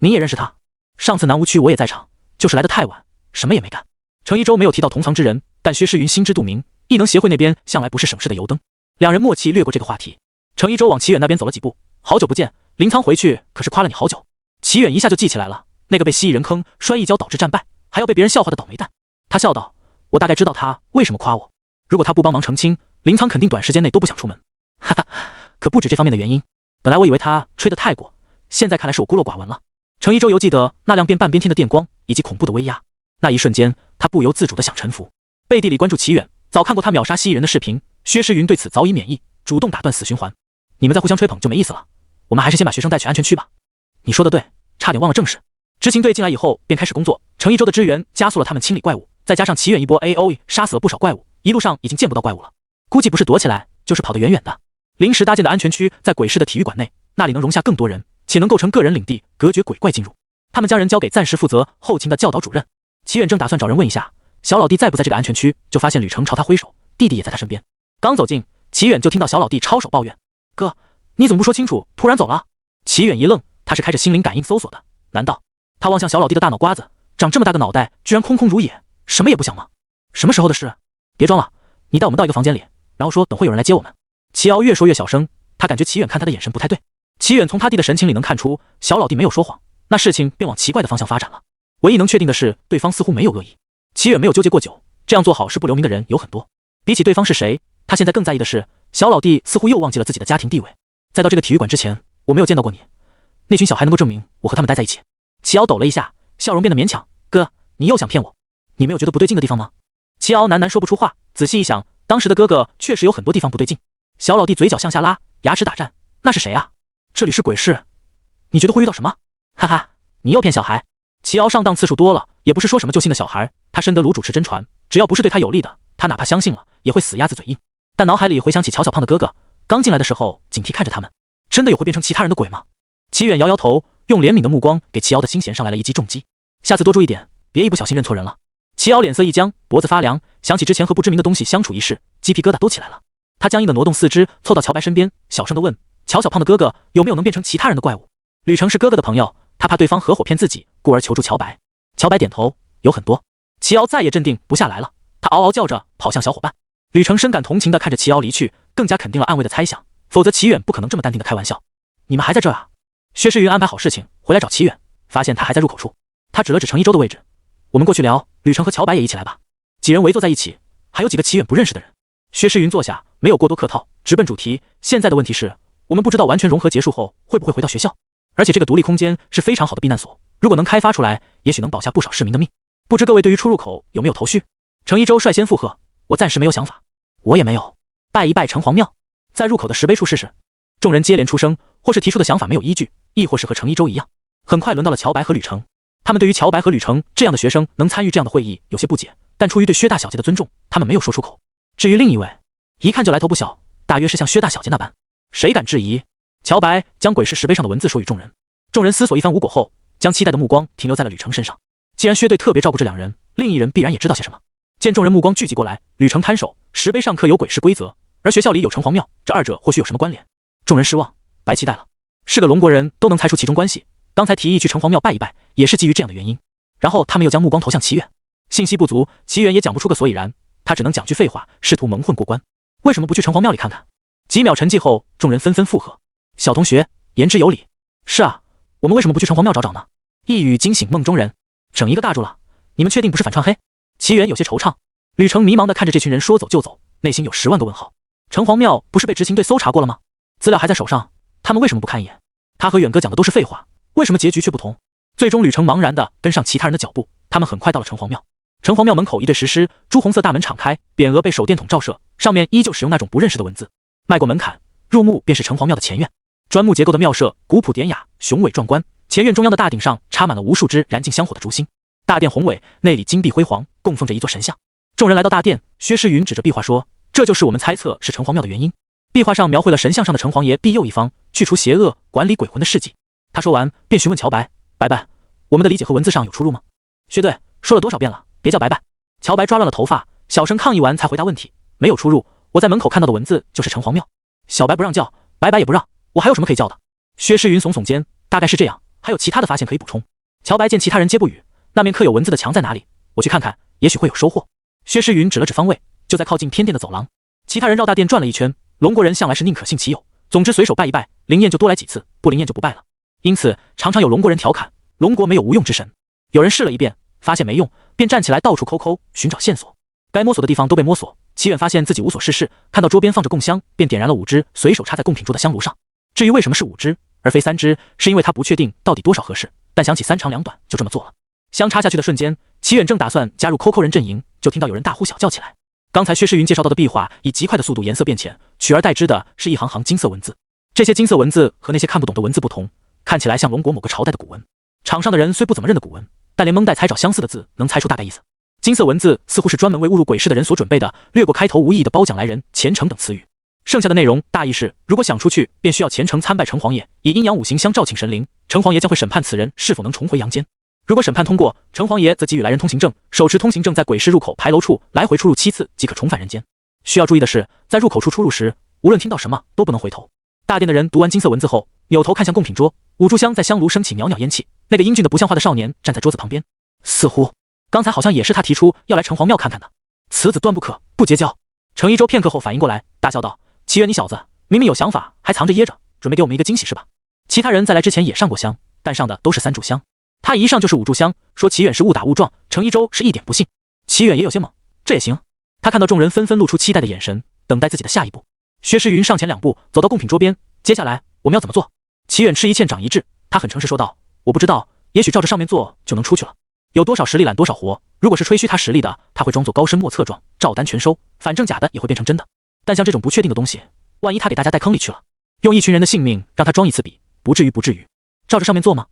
你也认识他？上次南无区我也在场，就是来得太晚，什么也没干。程一舟没有提到同房之人，但薛诗云心知肚明，异能协会那边向来不是省事的油灯。两人默契略过这个话题。程一舟往齐远那边走了几步，好久不见，临仓回去可是夸了你好久。齐远一下就记起来了，那个被蜥蜴人坑摔一跤导致战败，还要被别人笑话的倒霉蛋。他笑道：我大概知道他为什么夸我，如果他不帮忙澄清，临仓肯定短时间内都不想出门。哈哈，可不止这方面的原因。本来我以为他吹得太过，现在看来是我孤陋寡闻了。程一舟犹记得那亮遍半边天的电光以及恐怖的威压，那一瞬间他不由自主地想臣服。背地里关注齐远，早看过他秒杀蜥蜴人的视频，薛诗云对此早已免疫，主动打断死循环。你们再互相吹捧就没意思了，我们还是先把学生带去安全区吧。你说的对，差点忘了正事。执勤队进来以后便开始工作，程一舟的支援加速了他们清理怪物，再加上齐远一波 AOE 杀死了不少怪物，一路上已经见不到怪物了，估计不是躲起来就是跑得远远的。临时搭建的安全区在鬼市的体育馆内，那里能容下更多人，且能构成个人领地，隔绝鬼怪进入。他们将人交给暂时负责后勤的教导主任。齐远正打算找人问一下小老弟在不在这个安全区，就发现吕成朝他挥手，弟弟也在他身边。刚走近，齐远就听到小老弟抄手抱怨：哥，你怎么不说清楚，突然走了？齐远一愣，他是开着心灵感应搜索的，难道？他望向小老弟的大脑瓜子，长这么大个脑袋居然空空如也，什么也不想吗？什么时候的事？别装了，你带我们到一个房间里，然后说等会有人来接我们。齐敖越说越小声，他感觉齐远看他的眼神不太对。齐远从他弟的神情里能看出小老弟没有说谎，那事情便往奇怪的方向发展了。唯一能确定的是，对方似乎没有恶意。齐远没有纠结过久，这样做好事不留名的人有很多，比起对方是谁，他现在更在意的是小老弟似乎又忘记了自己的家庭地位。在到这个体育馆之前，我没有见到过你，那群小孩能够证明我和他们待在一起。齐敖抖了一下，笑容变得勉强：哥，你又想骗我？你没有觉得不对劲的地方吗？齐敖喃喃说不出话，仔细一想，当时的哥哥确实有很多地方不对劲。小老弟嘴角向下拉，牙齿打颤：那是谁啊？这里是鬼市，你觉得会遇到什么？哈哈，你又骗小孩。齐敖上当次数多了，也不是说什么就信的小孩，他深得卤主持真传，只要不是对他有利的，他哪怕相信了也会死鸭子嘴硬。但脑海里回想起巧巧胖的哥哥刚进来的时候警惕看着他们，真的有会变成其他人的鬼吗？齐远摇摇头，用怜悯的目光给齐敖的心弦上来了一击重击。下次多注意点，别一不小心认错人了。齐瑶脸色一僵，脖子发凉，想起之前和不知名的东西相处一事，鸡皮疙瘩都起来了。他僵硬的挪动四肢，凑到乔白身边，小声的问：“乔小胖的哥哥有没有能变成其他人的怪物？”吕程是哥哥的朋友，他怕对方合伙骗自己，故而求助乔白。乔白点头，有很多。齐瑶再也镇定不下来了，他嗷嗷叫着跑向小伙伴。吕程深感同情的看着齐瑶离去，更加肯定了暗卫的猜想，否则齐远不可能这么淡定的开玩笑。你们还在这儿啊？薛诗云安排好事情回来找齐远，发现他还在入口处。他指了指程一舟的位置，我们过去聊，吕程和乔白也一起来吧。几人围坐在一起，还有几个齐远不认识的人。薛诗云坐下，没有过多客套，直奔主题。现在的问题是，我们不知道完全融合结束后会不会回到学校，而且这个独立空间是非常好的避难所，如果能开发出来，也许能保下不少市民的命。不知各位对于出入口有没有头绪？程一舟率先附和，我暂时没有想法。我也没有。拜一拜城隍庙，在入口的石碑处试试。众人接连出声，或是提出的想法没有依据，亦或是和程一舟一样。很快轮到了乔白和吕程，他们对于乔白和吕程这样的学生能参与这样的会议有些不解，但出于对薛大小姐的尊重，他们没有说出口。至于另一位，一看就来头不小，大约是像薛大小姐那般。谁敢质疑？乔白将鬼市石碑上的文字说与众人，众人思索一番无果后，将期待的目光停留在了吕程身上。既然薛队特别照顾这两人，另一人必然也知道些什么。见众人目光聚集过来，吕程摊手，石碑上刻有鬼市规则，而学校里有城隍庙，这二者或许有什么关联？众人失望，白期待了。是个龙国人都能猜出其中关系，刚才提议去城隍庙拜一拜，也是基于这样的原因。然后他们又将目光投向齐远，信息不足，齐远也讲不出个所以然，他只能讲句废话，试图蒙混过关。为什么不去城隍庙里看看？几秒沉寂后，众人纷纷附和。小同学言之有理。是啊，我们为什么不去城隍庙找找呢？一语惊醒梦中人，整一个尬住了。你们确定不是反串黑？齐远有些惆怅。吕程迷茫地看着这群人说走就走，内心有10万个问号。城隍庙不是被执勤队搜查过了吗？资料还在手上，他们为什么不看一眼？他和远哥讲的都是废话，为什么结局却不同？最终吕程茫然地跟上其他人的脚步，他们很快到了城隍庙。城隍庙门口一队石狮，朱红色大门敞开，匾额被手电筒照射，上面依旧使用那种不认识的文字。迈过门槛，入目便是城隍庙的前院，砖木结构的庙舍古朴典雅，雄伟壮观。前院中央的大顶上插满了无数只燃尽香火的烛芯，大殿宏伟，内里金碧辉煌，供奉着一座神像。众人来到大殿，薛诗云指着壁画说：“这就是我们猜测是城隍庙的原因。”壁画上描绘了神像上的城隍爷庇佑一方，去除邪恶，管理鬼魂的事迹。他说完，便询问乔白：“白白，我们的理解和文字上有出入吗？”薛队说了多少遍了，别叫白白。乔白抓乱了头发，小声抗议完才回答问题：“没有出入，我在门口看到的文字就是城隍庙。”小白不让叫，白白也不让，我还有什么可以叫的？薛诗云耸耸肩，大概是这样，还有其他的发现可以补充。乔白见其他人皆不语，那面刻有文字的墙在哪里？我去看看，也许会有收获。薛诗云指了指方位，就在靠近偏殿的走廊。其他人绕大殿转了一圈，龙国人向来是宁可信其有，总之随手拜一拜，灵验就多来几次，不灵验就不拜了。因此常常有龙国人调侃，龙国没有无用之神。有人试了一遍，发现没用，便站起来到处抠寻找线索。该摸索的地方都被摸索，齐远发现自己无所事事，看到桌边放着供香，便点燃了5支，随手插在贡品桌的香炉上。至于为什么是5支而非3支，是因为他不确定到底多少合适，但想起3长2短，就这么做了。香插下去的瞬间，齐远正打算加入抠人阵营，就听到有人大呼小叫起来。刚才薛诗云介绍到的壁画以极快的速度颜色变浅，取而代之的是一行行金色文字。这些金色文字和那些看不懂的文字不同，看起来像龙国某个朝代的古文。场上的人虽不怎么认得古文，但连蒙带猜找相似的字能猜出大概意思。金色文字似乎是专门为误入鬼市的人所准备的，略过开头无意义的褒奖来人、虔诚等词语。剩下的内容大意是，如果想出去，便需要虔诚参拜城隍爷，以阴阳五行相召请神灵，城隍爷将会审判此人是否能重回阳间。如果审判通过，城隍爷则给予来人通行证，手持通行证在鬼市入口牌楼处来回出入7次即可重返人间。需要注意的是，在入口处出入时，无论听到什么都不能回头。大殿的人读完金色文字后，扭头看向贡品桌，五炷香在香炉升起袅袅烟气。那个英俊的不像话的少年站在桌子旁边，似乎刚才好像也是他提出要来城隍庙看看的。此子断不可不结交。程一舟片刻后反应过来，大笑道：“齐远，你小子明明有想法，还藏着掖着，准备给我们一个惊喜是吧？”其他人在来之前也上过香，但上的都是3炷香，他一上就是5炷香，说齐远是误打误撞。程一舟是一点不信，齐远也有些懵，这也行？他看到众人纷纷露出期待的眼神，等待自己的下一步。薛诗云上前2步，走到贡品桌边，接下来我们要怎么做？齐远吃一堑长一智，他很诚实说道：“我不知道，也许照着上面做就能出去了。有多少实力揽多少活，如果是吹嘘他实力的，他会装作高深莫测状，照单全收，反正假的也会变成真的。但像这种不确定的东西，万一他给大家带坑里去了，用一群人的性命让他装一次笔，不至于。照着上面做吗？”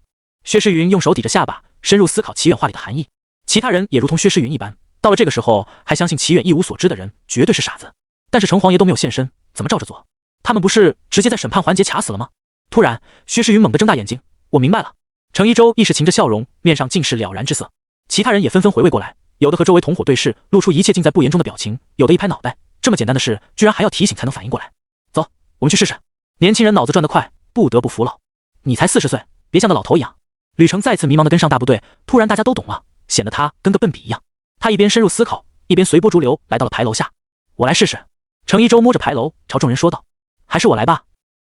薛诗云用手抵着下巴，深入思考齐远话里的含义。其他人也如同薛诗云一般，到了这个时候还相信齐远一无所知的人，绝对是傻子。但是城隍爷都没有现身，怎么照着做？他们不是直接在审判环节卡死了吗？突然，薛诗云猛地睁大眼睛，我明白了。程一舟一时噙着笑容，面上尽是了然之色。其他人也纷纷回味过来，有的和周围同伙对视，露出一切尽在不言中的表情，有的一拍脑袋，这么简单的事，居然还要提醒才能反应过来。走，我们去试试。年轻人脑子转得快，不得不服了。你才40岁，别像个老头一样。吕程再次迷茫地跟上大部队，突然大家都懂了，显得他跟个笨笔一样。他一边深入思考，一边随波逐流来到了牌楼下。我来试试。程一舟摸着牌楼，朝众人说道：“还是我来吧。”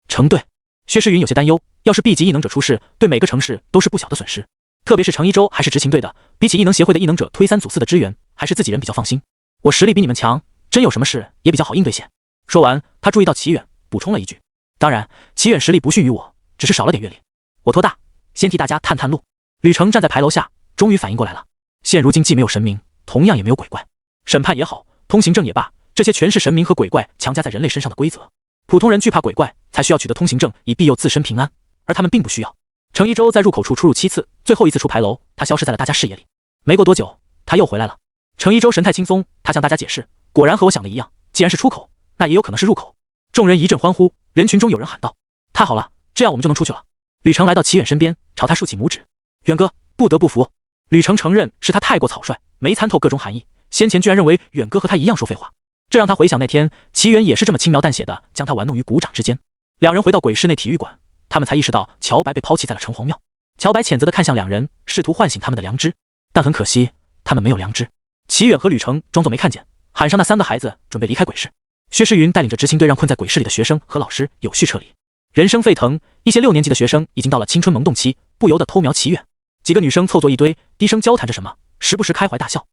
程队，薛诗云有些担忧，要是 B 级异能者出事，对每个城市都是不小的损失。特别是程一舟还是执勤队的，比起异能协会的异能者推3阻4的支援，还是自己人比较放心。我实力比你们强，真有什么事也比较好应对些。说完，他注意到齐远，补充了一句：“当然，齐远实力不逊于我，只是少了点阅历。我托大，先替大家探探路。”吕程站在牌楼下，终于反应过来了。现如今既没有神明，同样也没有鬼怪，审判也好，通行证也罢，这些全是神明和鬼怪强加在人类身上的规则。普通人惧怕鬼怪，才需要取得通行证以庇佑自身平安，而他们并不需要。程一舟在入口处出入7次，最后一次出牌楼，他消失在了大家视野里。没过多久，他又回来了。程一舟神态轻松，他向大家解释，果然和我想的一样，既然是出口，那也有可能是入口。众人一阵欢呼，人群中有人喊道：“太好了，这样我们就能出去了。”吕程来到齐远身边，朝他竖起拇指：“远哥，不得不服。”吕程承认是他太过草率，没参透各种含义，先前居然认为远哥和他一样说废话，这让他回想那天齐远也是这么轻描淡写的将他玩弄于股掌之间。两人回到鬼市内体育馆，他们才意识到乔白被抛弃在了城隍庙。乔白谴责地看向两人，试图唤醒他们的良知，但很可惜，他们没有良知。齐远和吕程装作没看见，喊上那3个孩子，准备离开鬼市。薛诗云带领着执勤队让困在鬼市里的学生和老师有序撤离。人声沸腾，一些6年级的学生已经到了青春萌动期，不由得偷瞄齐远。几个女生凑作一堆，低声交谈着什么，时不时开怀大笑，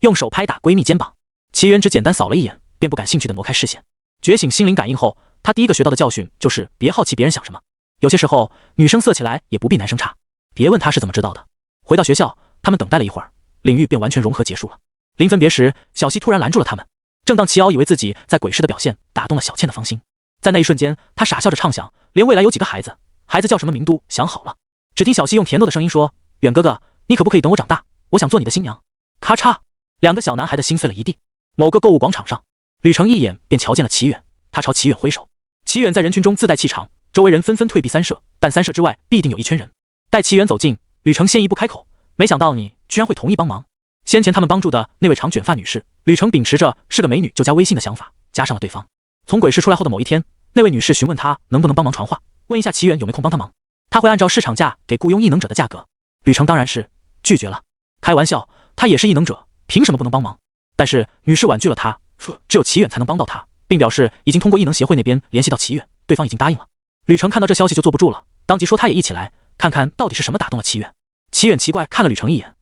用手拍打闺蜜肩膀。齐远只简单扫了一眼，便不感兴趣地挪开视线。觉醒心灵感应后，他第一个学到的教训就是别好奇别人想什么。有些时候，女生色起来也不必男生差。别问他是怎么知道的。回到学校，他们等待了一会儿，领域便完全融合结束了。临分别时，小西突然拦住了他们。正当齐瑶以为自己在鬼市的表现打动了小倩的芳心，在那一瞬间，他傻笑着畅想，连未来有几个孩子，孩子叫什么名都想好了。只听小西用甜糯的声音说：“远哥哥，你可不可以等我长大？我想做你的新娘。”咔嚓，2个小男孩的心碎了一地。某个购物广场上，吕程一眼便瞧见了齐远，他朝齐远挥手。齐远在人群中自带气场，周围人纷纷退避三舍，但3舍之外必定有一圈人。待齐远走近，吕程先一步开口：“没想到你居然会同意帮忙。”先前他们帮助的那位长卷发女士，吕程秉持着是个美女就加微信的想法，加上了对方。从鬼市出来后的某一天，那位女士询问他能不能帮忙传话，问一下齐远有没空帮他忙，他会按照市场价给雇佣异能者的价格。吕程当然是拒绝了，开玩笑，他也是异能者，凭什么不能帮忙？但是女士婉拒了他，说只有齐远才能帮到他，并表示已经通过异能协会那边联系到齐远，对方已经答应了。吕程看到这消息就坐不住了，当即说他也一起来，看看到底是什么打动了齐远。齐远奇怪看了吕程一眼，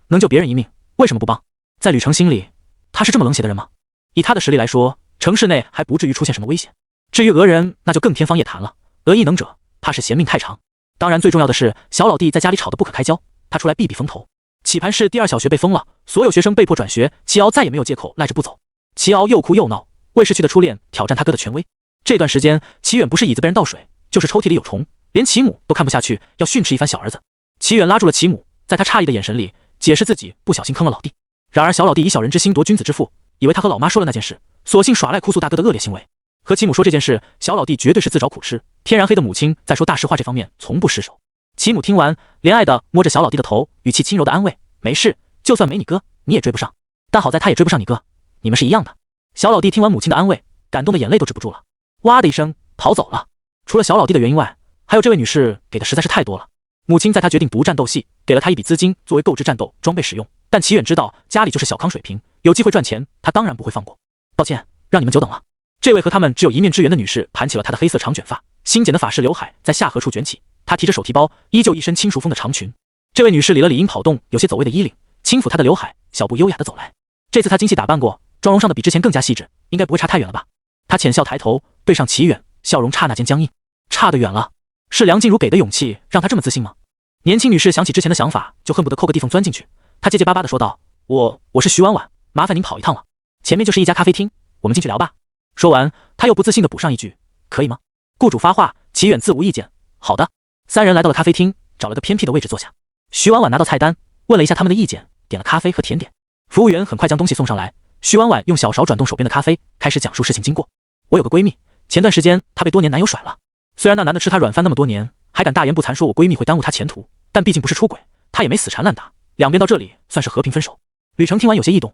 能救别人一命，为什么不帮？在吕程心里，他是这么冷血的人吗？以他的实力来说，城市内还不至于出现什么危险。至于讹人，那就更天方夜谭了。讹异能者，怕是嫌命太长。当然，最重要的是小老弟在家里吵得不可开交，他出来避避风头。棋盘市第2小学被封了，所有学生被迫转学，齐瑶再也没有借口赖着不走。齐瑶又哭又闹，为逝去的初恋挑战他哥的权威。这段时间，齐远不是椅子被人倒水，就是抽屉里有虫，连齐母都看不下去，要训斥一番小儿子。齐远拉住了齐母，在他诧异的眼神里解释自己不小心坑了老弟。然而小老弟以小人之心夺君子之腹，以为他和老妈说了那件事，索性耍赖哭诉大哥的恶劣行为。和齐母说这件事，小老弟绝对是自找苦吃。天然黑的母亲在说大实话这方面从不失手。齐母听完，怜爱的摸着小老弟的头，语气轻柔的安慰：“没事，就算没你哥，你也追不上。但好在他也追不上你哥，你们是一样的。”小老弟听完母亲的安慰，感动的眼泪都止不住了，哇的一声跑走了。除了小老弟的原因外，还有这位女士给的实在是太多了。母亲在他决定不战斗系，给了他一笔资金作为购置战斗装备使用。但齐远知道家里就是小康水平，有机会赚钱，他当然不会放过。抱歉，让你们久等了。这位和他们只有一面之缘的女士盘起了她的黑色长卷发，新剪的法式刘海在下颌处卷起，她提着手提包，依旧一身轻熟风的长裙。这位女士理了理应跑动有些走位的衣领，轻抚她的刘海，小步优雅地走来。这次她精细打扮过，妆容上的比之前更加细致，应该不会差太远了吧？她浅笑抬头，对上齐远，笑容刹那间僵硬。差得远了。是梁静茹给的勇气让她这么自信吗？年轻女士想起之前的想法，就恨不得抠个地缝钻进去。她结结巴巴地说道：“我是徐婉婉，麻烦您跑一趟了，前面就是一家咖啡厅，我们进去聊吧。”说完，她又不自信地补上一句：“可以吗？”雇主发话，齐远自无意见。好的。3人来到了咖啡厅，找了个偏僻的位置坐下。徐婉婉拿到菜单，问了一下他们的意见，点了咖啡和甜点。服务员很快将东西送上来。徐婉婉用小勺转动手边的咖啡，开始讲述事情经过。我有个闺蜜，前段时间她被多年男友甩了。虽然那男的吃她软饭那么多年，还敢大言不惭说我闺蜜会耽误她前途，但毕竟不是出轨，她也没死缠烂打，两边到这里算是和平分手。吕程听完有些异动，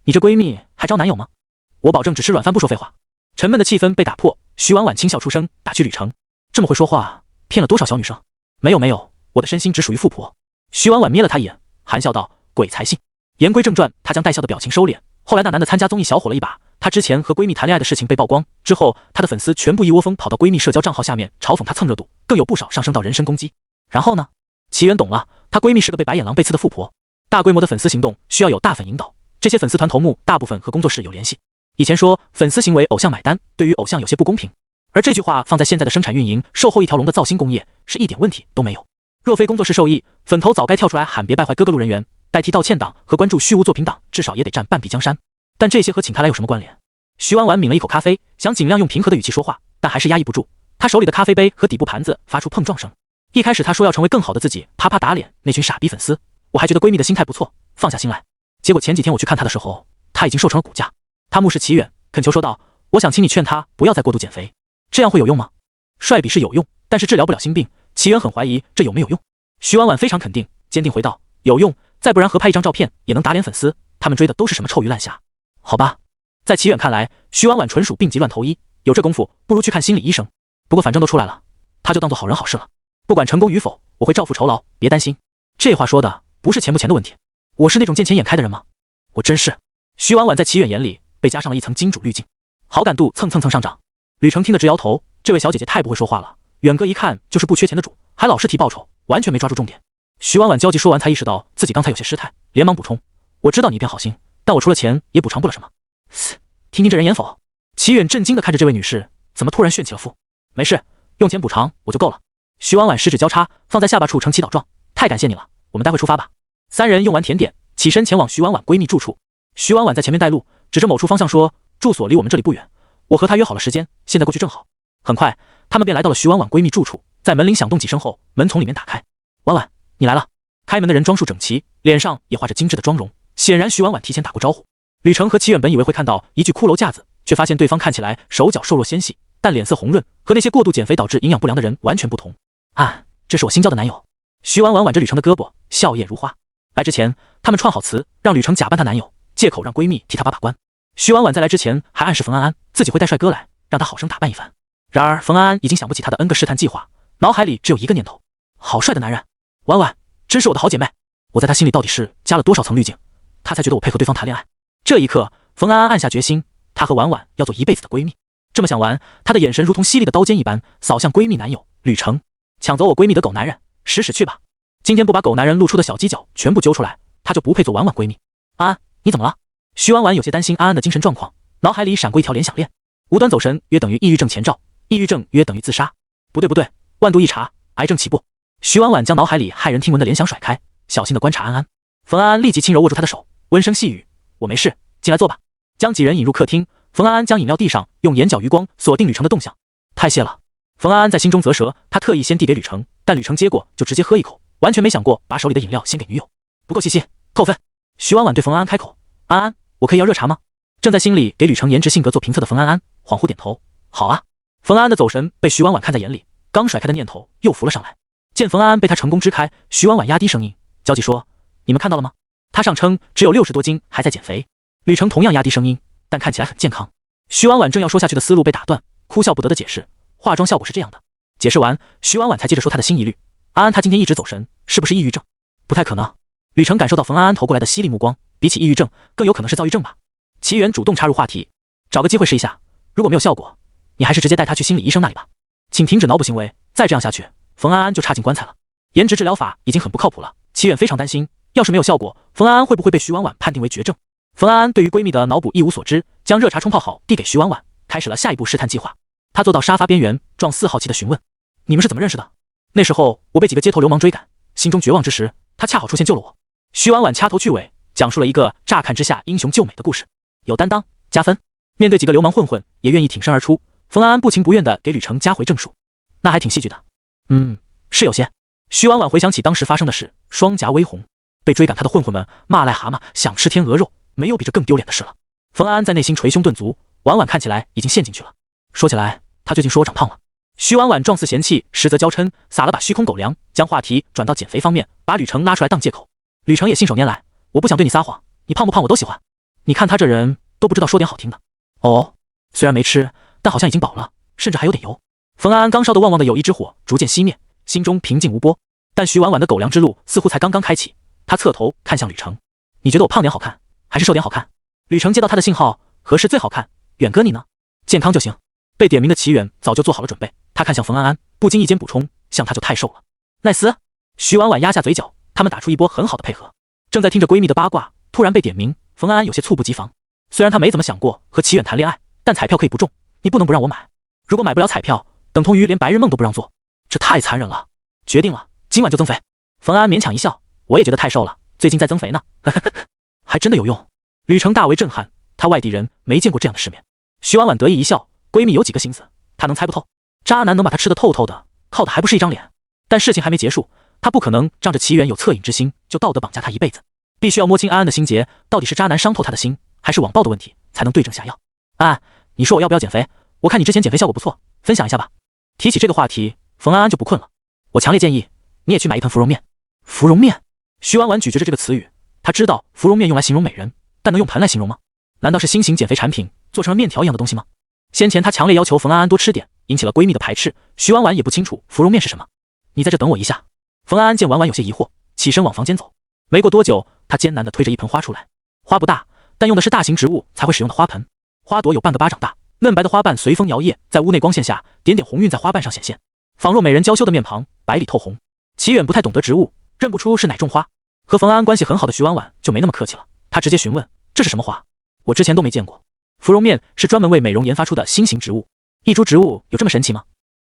你这闺蜜还招男友吗？我保证只吃软饭不说废话。沉闷的气氛被打破，徐婉婉轻笑出声，打趣吕程，这么会说话，骗了多少小女生？没有，我的身心只属于富婆。徐婉婉瞥了他一眼，含笑道，鬼才信。言归正传，她将带笑的表情收敛。后来那男的参加综艺小火了一把，她之前和闺蜜谈恋爱的事情被曝光之后，她的粉丝全部一窝蜂跑到闺蜜社交账号下面嘲讽她蹭热度，更有不少上升到人身攻击。然后呢？齐源懂了，她闺蜜是个被白眼狼背刺的富婆。大规模的粉丝行动需要有大粉引导，这些粉丝团头目大部分和工作室有联系。以前说粉丝行为偶像买单，对于偶像有些不公平，而这句话放在现在的生产运营、售后一条龙的造星工业是一点问题都没有。若非工作室受益，粉头早该跳出来喊别败坏哥哥路人缘，代替道歉党和关注虚无作品党，至少也得占半壁江山。但这些和请他来有什么关联？徐婉婉抿了一口咖啡，想尽量用平和的语气说话，但还是压抑不住。他手里的咖啡杯和底部盘子发出碰撞声。一开始他说要成为更好的自己，啪啪打脸那群傻逼粉丝，我还觉得闺蜜的心态不错，放下心来。结果前几天我去看她的时候，她已经瘦成了骨架。她目视齐远，恳求说道：“我想请你劝她不要再过度减肥，这样会有用吗？”帅比是有用，但是治疗不了心病。齐远很怀疑这有没有用。徐婉婉非常肯定，坚定回道：“有用，再不然合拍一张照片也能打脸粉丝，他们追的都是什么臭鱼烂虾？好吧。”在齐远看来，徐婉婉纯属病急乱投医，有这功夫不如去看心理医生。不过反正都出来了，他就当做好人好事了。不管成功与否，我会照付酬劳，别担心。这话说的不是钱不钱的问题，我是那种见钱眼开的人吗？我真是。徐婉婉在齐远眼里被加上了一层金主滤镜，好感度蹭上涨。吕程听得直摇头，这位小姐姐太不会说话了，远隔一看就是不缺钱的主，还老是提报酬，完全没抓住重点。徐婉婉焦急说完，才意识到自己刚才有些失态，连忙补充：“我知道你一片好心，但我除了钱也补偿不了什么。”听听这人言否？齐远震惊地看着这位女士，怎么突然炫起了富？没事，用钱补偿我就够了。徐婉婉十指交叉，放在下巴处呈祈祷状，太感谢你了，我们待会出发吧。三人用完甜点，起身前往徐婉婉闺蜜住处。徐婉婉在前面带路，指着某处方向说：“住所离我们这里不远，我和她约好了时间，现在过去正好。”很快，他们便来到了徐婉婉闺蜜住处。在门铃响动几声后，门从里面打开。婉婉，你来了。开门的人装束整齐，脸上也画着精致的妆容，显然徐婉婉提前打过招呼。吕程和齐远本以为会看到一具骷髅架子，却发现对方看起来手脚瘦弱纤细，但脸色红润，和那些过度减肥导致营养不良的人完全不同。这是我新交的男友。徐婉婉挽着吕程的胳膊，笑靥如花。来之前，他们串好词，让吕程假扮她男友，借口让闺蜜替他把关。徐婉婉在来之前还暗示冯安安自己会带帅哥来，让他好生打扮一番。然而冯安安已经想不起他的 N 个试探计划，脑海里只有一个念头：好帅的男人。婉婉真是我的好姐妹。我在她心里到底是加了多少层滤镜，她才觉得我配合对方谈恋爱？这一刻，冯安安暗下决心，她和婉婉要做一辈子的闺蜜。这么想完，她的眼神如同犀利的刀尖一般扫向闺蜜男友吕程。抢走我闺蜜的狗男人，使去吧！今天不把狗男人露出的小犄角全部揪出来，她就不配做婉婉闺蜜。安安，你怎么了？徐婉婉有些担心安安的精神状况，脑海里闪过一条联想链：无端走神约等于抑郁症前兆，抑郁症约等于自杀。不对，万度一查，癌症起步。徐婉婉将脑海里骇人听闻的联想甩开，小心地观察安安。冯安安立即轻柔握住她的手，温声细语：“我没事，进来坐吧。”将几人引入客厅，冯安安将饮料递上，用眼角余光锁定吕程的动向。太谢了。冯安安在心中啧舌，他特意先递给吕程，但吕程接过就直接喝一口，完全没想过把手里的饮料先给女友，不够细心，扣分。徐婉婉对冯安安开口：“安安，我可以要热茶吗？”正在心里给吕程颜值性格做评测的冯安安恍惚点头：“好啊。”冯安安的走神被徐婉婉看在眼里，刚甩开的念头又浮了上来。见冯安安被他成功支开，徐婉婉压低声音焦急说：“你们看到了吗？他上称只有60多斤，还在减肥。”吕程同样压低声音，但看起来很健康。徐婉婉正要说下去的思路被打断，哭笑不得的解释：“化妆效果是这样的。”解释完，徐婉婉才接着说她的新疑虑：“安安她今天一直走神，是不是抑郁症？”不太可能。吕程感受到冯安安投过来的犀利目光，比起抑郁症，更有可能是躁郁症吧。齐源主动插入话题：“找个机会试一下，如果没有效果，你还是直接带她去心理医生那里吧。请停止脑补行为，再这样下去，冯安安就插进棺材了。颜值治疗法已经很不靠谱了。”齐远非常担心，要是没有效果，冯安安会不会被徐婉婉判定为绝症？冯安安对于闺蜜的脑补一无所知，将热茶冲泡好递给徐婉婉，开始了下一步试探计划。他坐到沙发边缘，状似好奇地询问：“你们是怎么认识的？”那时候我被几个街头流氓追赶，心中绝望之时，他恰好出现救了我。徐婉婉掐头去尾讲述了一个乍看之下英雄救美的故事，有担当加分。面对几个流氓混混也愿意挺身而出，冯安安不情不愿地给吕程加回正数，那还挺戏剧的。是有些。徐婉婉回想起当时发生的事，双颊微红。被追赶他的混混们骂癞蛤蟆想吃天鹅肉，没有比这更丢脸的事了。冯安安在内心捶胸顿足，婉婉看起来已经陷进去了。说起来，他最近说我长胖了。徐婉婉状似嫌弃，实则娇嗔，撒了把虚空狗粮，将话题转到减肥方面，把吕程拉出来当借口。吕程也信手拈来，我不想对你撒谎，你胖不胖我都喜欢。你看他这人都不知道说点好听的。哦，虽然没吃，但好像已经饱了，甚至还有点油。冯安安刚烧得旺旺的友谊之火逐渐熄灭，心中平静无波。但徐婉婉的狗粮之路似乎才刚刚开启，他侧头看向吕程，你觉得我胖点好看，还是瘦点好看？吕程接到他的信号，何时最好看？远哥你呢？健康就行。被点名的齐远早就做好了准备，他看向冯安安，不经意间补充，像他就太瘦了。奈斯。徐婉婉压下嘴角，他们打出一波很好的配合。正在听着闺蜜的八卦，突然被点名，冯安安有些猝不及防。虽然他没怎么想过和齐远谈恋爱，但彩票可以不中，你不能不让我买。如果买不了彩票，等同于连白日梦都不让做，这太残忍了。决定了，今晚就增肥。冯安安勉强一笑，我也觉得太瘦了，最近在增肥呢。还真的有用。吕程大为震撼，他外地人没见过这样的世面。徐婉婉得意一笑，闺蜜有几个心思，她能猜不透。渣男能把她吃得透透的，靠的还不是一张脸。但事情还没结束，她不可能仗着齐远有恻隐之心就道德绑架她一辈子，必须要摸清安安的心结，到底是渣男伤透她的心，还是网暴的问题，才能对症下药。安安，你说我要不要减肥？我看你之前减肥效果不错，分享一下吧。提起这个话题，冯安安就不困了。我强烈建议你也去买一盆芙蓉面。芙蓉面？徐婉婉咀嚼着这个词语，她知道芙蓉面用来形容美人，但能用盆来形容吗？难道是新型减肥产品做成了面条一样的东西吗？先前她强烈要求冯安安多吃点，引起了闺蜜的排斥。徐婉婉也不清楚芙蓉面是什么。你在这等我一下。冯安安见婉婉有些疑惑，起身往房间走。没过多久，她艰难地推着一盆花出来。花不大，但用的是大型植物才会使用的花盆，花朵有半个巴掌大，嫩白的花瓣随风摇曳，在屋内光线下，点点红晕在花瓣上显现，仿若美人娇羞的面庞，白里透红。齐远不太懂得植物，认不出是哪种花。和冯安安关系很好的徐婉婉就没那么客气了，她直接询问这是什么花，我之前都没见过。芙蓉面是专门为美容研发出的新型植物，一株植物有这么神奇吗？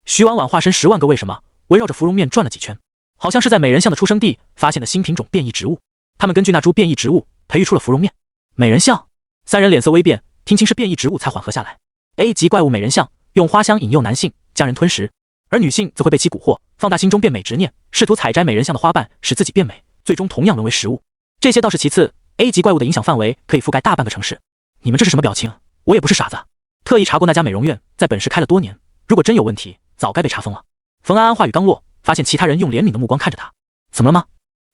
徐婉婉化身10万个为什么，围绕着芙蓉面转了几圈，好像是在美人象的出生地发现的新品种变异植物。他们根据那株变异植物培育出了芙蓉面。美人象，三人脸色微变，听清是变异植物才缓和下来。A 级怪物美人象用花香引诱男性将人吞食，而女性则会被其蛊惑，放大心中变美执念，试图采摘美人象的花瓣使自己变美，最终同样沦为食物。这些倒是其次， A 级怪物的影响范围可以覆盖大半个城市。你们这是什么表情？我也不是傻子，特意查过那家美容院，在本市开了多年，如果真有问题，早该被查封了。冯安安话语刚落，发现其他人用怜悯的目光看着他。怎么了吗？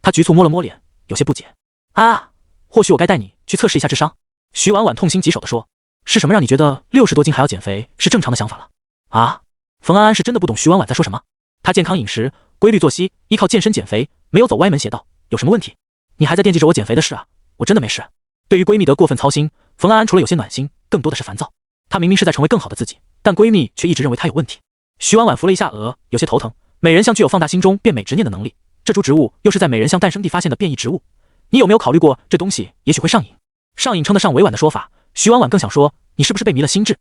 他局促摸了摸脸，有些不解。啊，或许我该带你去测试一下智商。徐婉婉痛心疾首地说。是什么让你觉得60多斤还要减肥是正常的想法了？啊？冯安安是真的不懂徐婉婉在说什么。她健康饮食，规律作息，依靠健身减肥，没有走歪门邪道，有什么问题？你还在惦记着我减肥的事啊？我真的没事。对于闺蜜的过分操心，冯安安除了有些暖心，更多的是烦躁。她明明是在成为更好的自己，但闺蜜却一直认为她有问题。徐婉婉扶了一下额，有些头疼。美人象具有放大心中变美执念的能力，这株植物又是在美人象诞生地发现的变异植物，你有没有考虑过这东西也许会上瘾？上瘾称得上委婉的说法，徐婉婉更想说你是不是被迷了心智，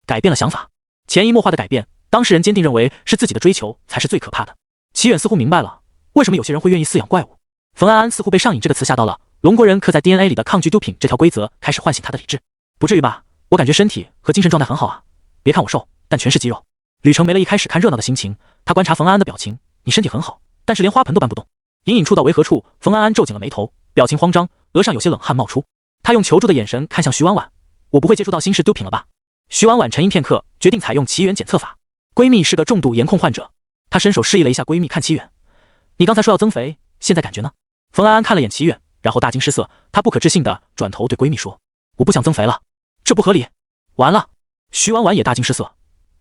改变了想法，潜移默化的改变。当事人坚定认为是自己的追求才是最可怕的。齐远似乎明白了为什么有些人会愿意饲养怪物。冯安安似乎被上瘾这个词吓到了，龙国人刻在 DNA 里的抗拒毒品这条规则开始唤醒他的理智。不至于吧，我感觉身体和精神状态很好啊，别看我瘦，但全是肌肉。吕程没了一开始看热闹的心情，他观察冯安安的表情，你身体很好，但是连花盆都搬不动。隐隐触到为何处，冯安安皱紧了眉头，表情慌张，额上有些冷汗冒出。他用求助的眼神看向徐婉婉，我不会接触到新式毒品了吧？徐婉婉沉吟片刻，决定采用奇远检测法。闺蜜是个重度颜控患者，她伸手示意了一下闺蜜看奇远，你刚才说要增肥，现在感觉呢？冯安安看了眼奇远，然后大惊失色，她不可置信地转头对闺蜜说，我不想增肥了，这不合理。完了，徐婉婉也大惊失色，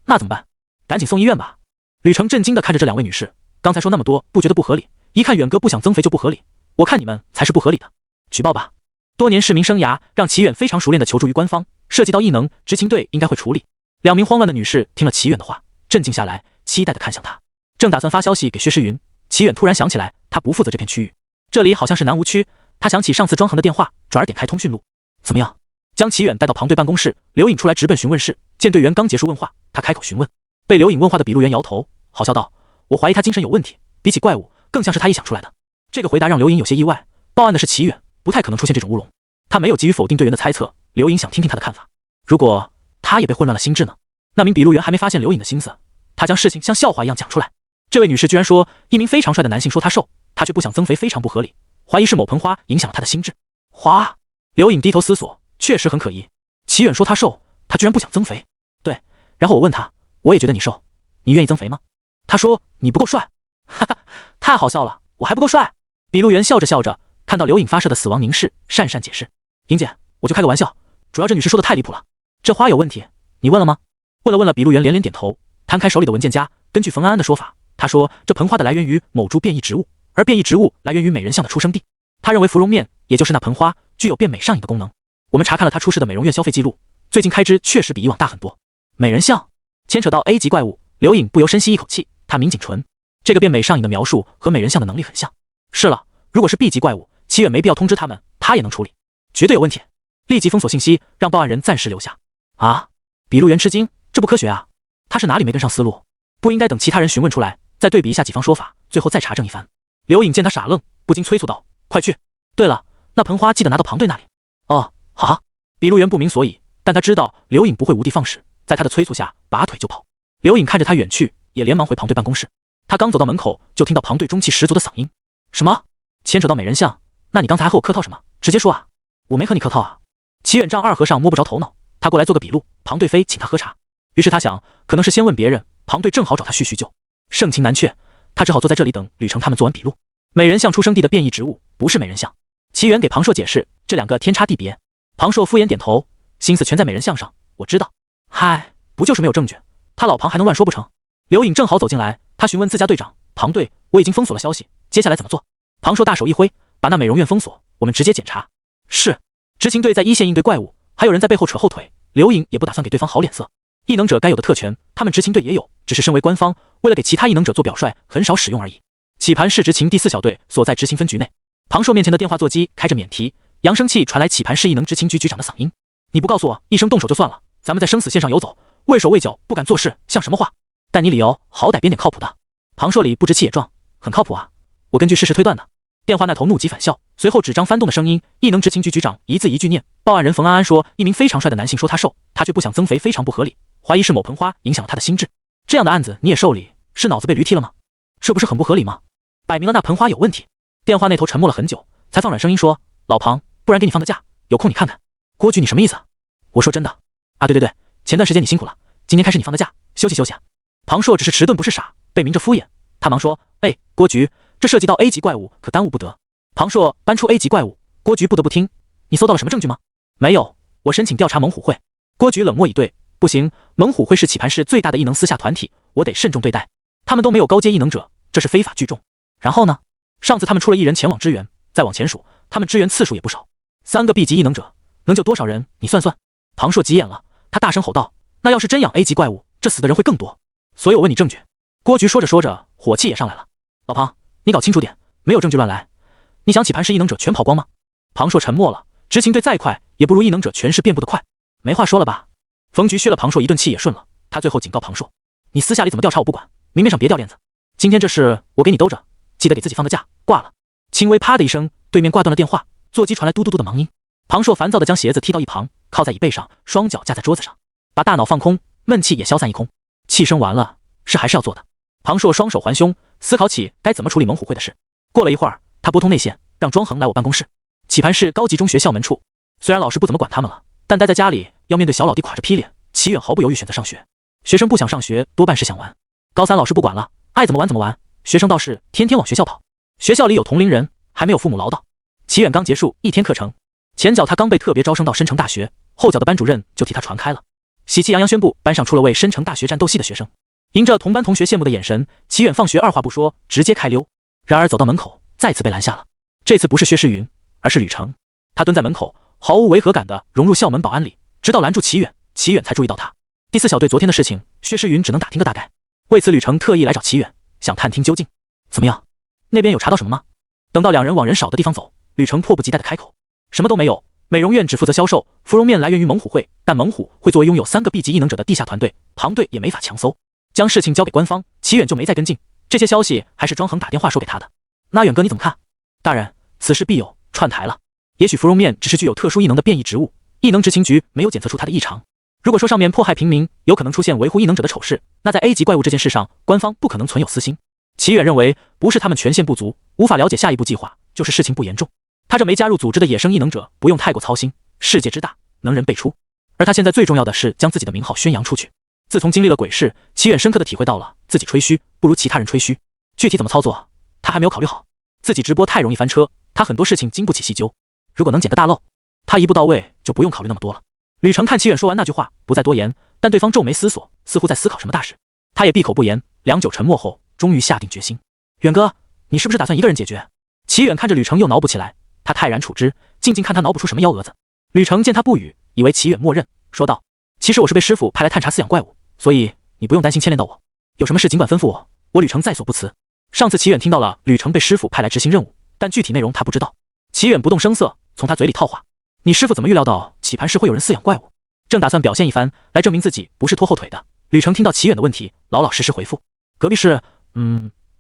那怎么办？赶紧送医院吧。吕程震惊地看着这两位女士，刚才说那么多不觉得不合理，一看远哥不想增肥就不合理，我看你们才是不合理的。举报吧。多年市民生涯让齐远非常熟练地求助于官方，涉及到异能，执勤队应该会处理。两名慌乱的女士听了齐远的话，镇静下来，期待地看向他，正打算发消息给薛诗云，齐远突然想起来他不负责这片区域，这里好像是南吴区。他想起上次庄恒的电话，转而点开通讯录。怎么样？将齐远带到旁队办公室，刘颖出来直奔询问室，见队员刚结束问话，他开口询问。被刘颖问话的笔录员摇头，好笑道，我怀疑他精神有问题，比起怪物更像是他臆想出来的。这个回答让刘颖有些意外，报案的是齐远，不太可能出现这种乌龙。他没有急于否定队员的猜测，刘颖想听听他的看法。如果他也被混乱了心智呢？那名笔录员还没发现刘颖的心思，他将事情像笑话一样讲出来。这位女士居然说一名非常帅的男性说她瘦，她却不想增肥，非常不合理，怀疑是某盆花影响了她的心智。花？刘颖低头思索，确实很可疑。齐远说她瘦，她居然不想增肥。对，然后我问她，我也觉得你瘦，你愿意增肥吗？她说你不够帅。哈哈，太好笑了，我还不够帅。笔录员笑着笑着，看到刘颖发射的死亡凝视，讪讪解释：“颖姐，我就开个玩笑，主要这女士说的太离谱了。这花有问题，你问了吗？”问了。笔录员连连点头，摊开手里的文件夹。根据冯安安的说法，他说这盆花的来源于某株变异植物，而变异植物来源于美人象的出生地。他认为芙蓉面，也就是那盆花，具有变美上瘾的功能。我们查看了他出示的美容院消费记录，最近开支确实比以往大很多。美人象牵扯到 A 级怪物，刘颖不由深吸一口气，他抿紧唇。这个变美上瘾的描述和美人象的能力很像。是了，如果是 B 级怪物，齐远没必要通知他们，他也能处理，绝对有问题。立即封锁信息，让报案人暂时留下。啊！笔录员吃惊，这不科学啊！他是哪里没跟上思路？不应该等其他人询问出来，再对比一下几方说法，最后再查证一番。刘颖见他傻愣，不禁催促道：“快去！对了，那盆花记得拿到庞队那里。”哦，好。笔录员不明所以，但他知道刘颖不会无的放矢，在他的催促下，拔腿就跑。刘颖看着他远去，也连忙回庞队办公室。他刚走到门口，就听到庞队中气十足的嗓音：“什么？牵扯到美人象？那你刚才还和我客套什么？直接说啊！我没和你客套啊！”齐远丈二和尚摸不着头脑，他过来做个笔录，庞队非请他喝茶。于是他想，可能是先问别人，庞队正好找他叙叙旧。盛情难却，他只好坐在这里等吕成他们做完笔录。美人象出生地的变异植物不是美人象。齐远给庞硕解释，这两个天差地别。庞硕敷衍点头，心思全在美人象上，我知道。嗨，不就是没有证据，他老庞还能乱说不成？刘颖正好走进来，他询问自家队长，庞队，我已经封锁了消息，接下来怎么做？庞硕大手一挥，把那美容院封锁，我们直接检查。是。执勤队在一线应对怪物，还有人在背后扯后腿，刘颖也不打算给对方好脸色。异能者该有的特权，他们执勤队也有，只是身为官方，为了给其他异能者做表率，很少使用而已。棋盘市执勤第4小队所在执勤分局内，庞硕面前的电话座机开着免提，扬声器传来棋盘市异能执勤局局长的嗓音：“你不告诉我一声动手就算了，咱们在生死线上游走，畏手畏脚，不敢做事，像什么话？但你理由好歹编点靠谱的。”庞硕里不知气也壮，很靠谱啊，我根据事实推断的。电话那头怒极反笑，随后纸张翻动的声音，异能执勤局局长一字一句念：“报案人冯安安说，一名非常帅的男性说他瘦，他却不想增肥，非常不合理，怀疑是某盆花影响了他的心智。这样的案子你也受理，是脑子被驴踢了吗？这不是很不合理吗？摆明了那盆花有问题。”电话那头沉默了很久，才放软声音说：“老庞，不然给你放个假，有空你看看。”郭局，你什么意思？我说真的啊，对，前段时间你辛苦了，今天开始你放个假，休息休息。庞硕只是迟钝不是傻，被明着敷衍，他忙说：“哎，郭局，这涉及到 A 级怪物，可耽误不得。”庞硕搬出 A 级怪物，郭局不得不听。你搜到了什么证据吗？没有，我申请调查猛虎会。郭局冷漠以对，不行，猛虎会是棋盘市最大的异能私下团体，我得慎重对待。他们都没有高阶异能者，这是非法聚众。然后呢？上次他们出了1人前往支援，再往前数，他们支援次数也不少。3个 B 级异能者，能救多少人？你算算。庞硕急眼了，他大声吼道：“那要是真养 A 级怪物，这死的人会更多。所以我问你证据。”郭局说着说着，火气也上来了：“老庞，你搞清楚点，没有证据乱来。你想棋盘市异能者全跑光吗？”庞硕沉默了，执勤队再快，也不如异能者全市遍布的快。没话说了吧？冯局削了庞硕一顿气也顺了，他最后警告庞硕：“你私下里怎么调查我不管，明面上别掉链子。今天这事我给你兜着，记得给自己放个假。”挂了。轻微啪的一声，对面挂断了电话，座机传来嘟嘟嘟的忙音。庞硕烦躁地将鞋子踢到一旁，靠在椅背上，双脚架在桌子上，把大脑放空，闷气也消散一空。气声完了，事还是要做的。庞硕双手环胸，思考起该怎么处理猛虎会的事。过了一会儿，他拨通内线，让庄恒来我办公室。棋盘市高级中学校门处，虽然老师不怎么管他们了，但待在家里要面对小老弟垮着劈脸，齐远毫不犹豫选择上学。学生不想上学，多半是想玩。高3老师不管了，爱怎么玩怎么玩，学生倒是天天往学校跑。学校里有同龄人，还没有父母唠叨。齐远刚结束1天课程，前脚他刚被特别招生到申城大学，后脚的班主任就替他传开了，喜气洋洋宣布班上出了位申城大学战斗系的学生。迎着同班同学羡慕的眼神，齐远放学二话不说，直接开溜。然而走到门口，再次被拦下了。这次不是薛诗云，而是吕成。他蹲在门口，毫无违和感地融入校门保安里，直到拦住齐远，齐远才注意到他。第4小队昨天的事情，薛诗云只能打听个大概。为此，吕成特意来找齐远，想探听究竟。怎么样？那边有查到什么吗？等到两人往人少的地方走，吕成迫不及待地开口：“什么都没有。美容院只负责销售，芙蓉面来源于猛虎会，但猛虎会作为拥有3个 B 级异能者的地下团队，庞队也没法强搜。将事情交给官方，齐远就没再跟进。这些消息还是庄恒打电话说给他的。那远哥你怎么看？”“大人，此事必有串台了。也许芙蓉面只是具有特殊异能的变异植物，异能执勤局没有检测出它的异常。如果说上面迫害平民，有可能出现维护异能者的丑事，那在 A 级怪物这件事上，官方不可能存有私心。”齐远认为，不是他们权限不足，无法了解下一步计划，就是事情不严重。他这没加入组织的野生异能者不用太过操心，世界之大，能人辈出。而他现在最重要的是将自己的名号宣扬出去。自从经历了鬼事，齐远深刻地体会到了自己吹嘘不如其他人吹嘘，具体怎么操作，他还没有考虑好。自己直播太容易翻车，他很多事情经不起细究。如果能捡个大漏，他一步到位就不用考虑那么多了。吕成看齐远说完那句话，不再多言，但对方皱眉思索，似乎在思考什么大事。他也闭口不言，良久沉默后，终于下定决心：“远哥，你是不是打算一个人解决？”齐远看着吕成又挠不起来，他泰然处之，静静看他挠不出什么幺蛾子。吕成见他不语，以为齐远默认，说道：“其实我是被师傅派来探查饲养怪物，所以你不用担心牵连到我，有什么事尽管吩咐我，我吕成在所不辞。”上次齐远听到了吕成被师傅派来执行任务，但具体内容他不知道。齐远不动声色，从他嘴里套话：“你师傅怎么预料到棋盘室会有人饲养怪物？”正打算表现一番来证明自己不是拖后腿的，吕成听到齐远的问题，老老实实回复：“隔壁市，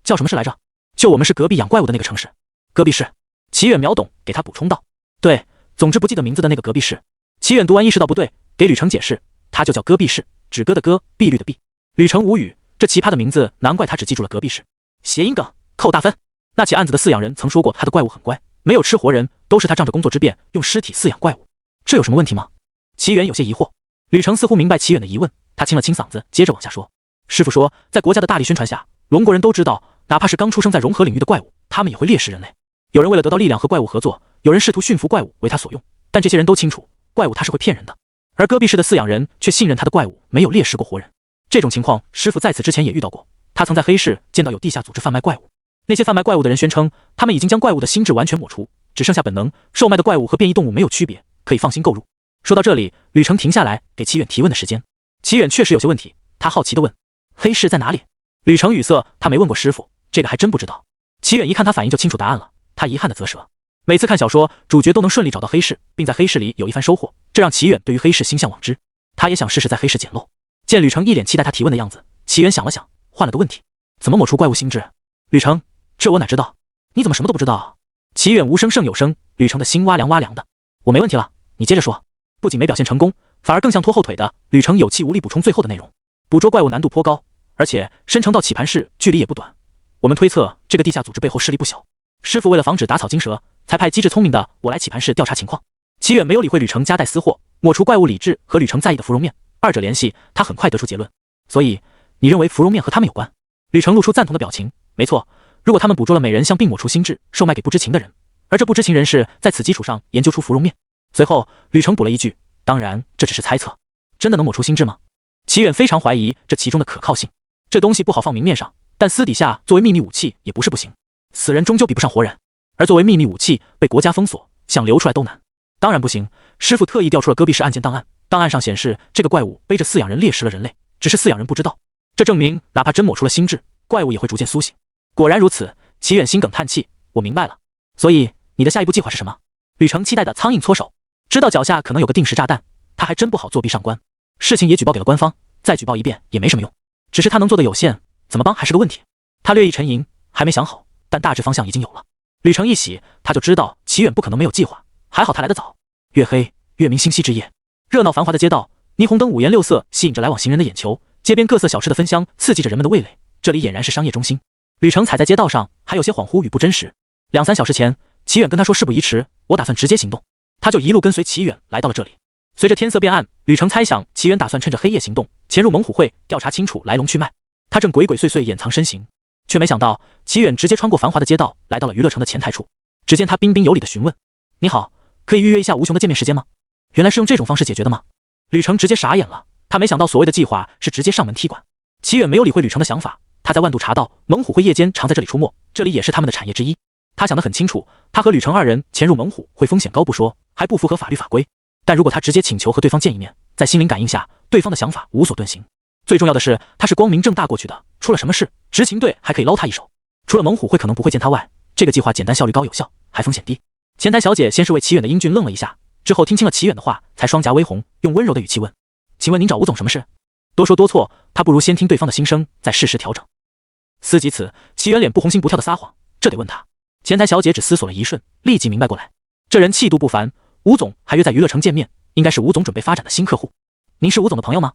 叫什么市来着？就我们是隔壁养怪物的那个城市。”隔壁市。齐远秒懂，给他补充道：“对，总之不记得名字的那个隔壁市。”齐远读完意识到不对，给吕成解释：“他就叫戈壁市，止戈的戈，碧绿的碧。”吕成无语，这奇葩的名字，难怪他只记住了隔壁市。谐音梗，扣大分。那起案子的饲养人曾说过，他的怪物很乖，没有吃活人，都是他仗着工作之便用尸体饲养怪物，这有什么问题吗？齐远有些疑惑。吕成似乎明白齐远的疑问，他清了清嗓子，接着往下说：“师傅说，在国家的大力宣传下，龙国人都知道，哪怕是刚出生在融合领域的怪物，他们也会猎食人类。有人为了得到力量和怪物合作，有人试图驯服怪物为他所用，但这些人都清楚，怪物他是会骗人的。而戈壁市的饲养人却信任他的怪物没有猎食过活人。这种情况，师傅在此之前也遇到过，他曾在黑市见到有地下组织贩卖怪物。那些贩卖怪物的人宣称，他们已经将怪物的心智完全抹除，只剩下本能，售卖的怪物和变异动物没有区别，可以放心购入。”说到这里，吕成停下来给齐远提问的时间。齐远确实有些问题，他好奇地问：“黑市在哪里？”吕成语塞，他没问过师傅，这个还真不知道。齐远一看他反应就清楚答案了，他遗憾地啧舌。每次看小说，主角都能顺利找到黑市，并在黑市里有一番收获，这让齐远对于黑市心向往之。他也想试试在黑市捡漏。见吕成一脸期待他提问的样子，齐远想了想，换了个问题：“怎么抹除怪物心智？”吕成：“这我哪知道？你怎么什么都不知道？”齐远无声胜有声，吕成的心哇凉哇凉的。“我没问题了，你接着说。”不仅没表现成功，反而更像拖后腿的吕成有气无力补充最后的内容：“捕捉怪物难度颇高，而且深城到棋盘室距离也不短。我们推测这个地下组织背后势力不小。师傅为了防止打草惊蛇，才派机智聪明的我来棋盘室调查情况。”齐远没有理会吕成夹带私货，抹除怪物理智和吕成在意的芙蓉面，二者联系，他很快得出结论。“所以你认为芙蓉面和他们有关？”吕成露出赞同的表情：“没错，如果他们捕捉了美人像并抹除心智，售卖给不知情的人，而这不知情人士在此基础上研究出芙蓉面。”随后，吕成补了一句：“当然，这只是猜测，真的能抹除心智吗？”齐远非常怀疑这其中的可靠性。这东西不好放明面上，但私底下作为秘密武器也不是不行。死人终究比不上活人，而作为秘密武器被国家封锁，想流出来都难。当然不行，师傅特意调出了戈壁市案件档案，档案上显示这个怪物背着饲养人猎食了人类，只是饲养人不知道。这证明哪怕真抹除了心智，怪物也会逐渐苏醒。果然如此，齐远心梗叹气：“我明白了。所以你的下一步计划是什么？”吕成期待的苍蝇搓手。知道脚下可能有个定时炸弹，他还真不好作弊上官。事情也举报给了官方，再举报一遍也没什么用，只是他能做的有限，怎么帮还是个问题。他略一沉吟，还没想好，但大致方向已经有了。吕成一喜，他就知道齐远不可能没有计划，还好他来得早。月黑月明星稀之夜，热闹繁华的街道，霓虹灯五颜六色，吸引着来往行人的眼球，街边各色小吃的芬香刺激着人们的味蕾，这里俨然是商业中心。吕成踩在街道上，还有些恍惚与不真实。2-3小时前，齐远跟他说事不宜迟，我打算直接行动。他就一路跟随齐远来到了这里。随着天色变暗，吕成猜想齐远打算趁着黑夜行动，潜入猛虎会，调查清楚来龙去脉。他正鬼鬼祟祟掩藏身形，却没想到齐远直接穿过繁华的街道，来到了娱乐城的前台处。只见他彬彬有礼的询问：“你好，可以预约一下吴雄的见面时间吗？”原来是用这种方式解决的吗？吕成直接傻眼了，他没想到所谓的计划是直接上门踢馆。齐远没有理会吕成的想法，他在万度查到猛虎会夜间常在这里出没，这里也是他们的产业之一。他想得很清楚，他和吕成二人潜入猛虎会风险高不说，还不符合法律法规。但如果他直接请求和对方见一面，在心灵感应下，对方的想法无所遁形。最重要的是，他是光明正大过去的，出了什么事，执勤队还可以捞他一手。除了猛虎会可能不会见他外，这个计划简单、效率高、有效，还风险低。前台小姐先是为齐远的英俊愣了一下，之后听清了齐远的话，才双颊微红，用温柔的语气问：“请问您找吴总什么事？”多说多错，他不如先听对方的心声，再适时调整。思及此，齐远脸不红心不跳的撒谎，这得问他。前台小姐只思索了一瞬，立即明白过来，这人气度不凡，吴总还约在娱乐城见面，应该是吴总准备发展的新客户。您是吴总的朋友吗？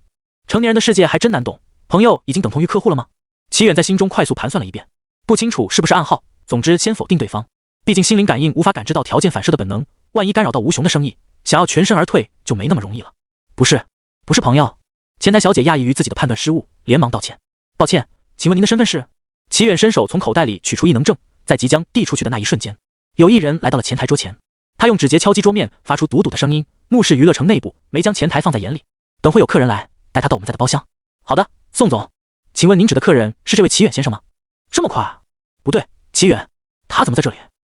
成年人的世界还真难懂，朋友已经等同于客户了吗？齐远在心中快速盘算了一遍，不清楚是不是暗号，总之先否定对方。毕竟心灵感应无法感知到条件反射的本能，万一干扰到吴雄的生意，想要全身而退就没那么容易了。不是朋友。前台小姐讶异于自己的判断失误，连忙道歉。抱歉，请问您的身份是？齐远伸手从口袋里取出异能证，在即将递出去的那一瞬间，有一人来到了前台桌前，他用指节敲击桌面，发出笃笃的声音。慕氏娱乐城内部没将前台放在眼里，等会有客人来，带他到我们在的包厢。好的，宋总，请问您指的客人是这位齐远先生吗？这么快啊？不对，齐远，他怎么在这里？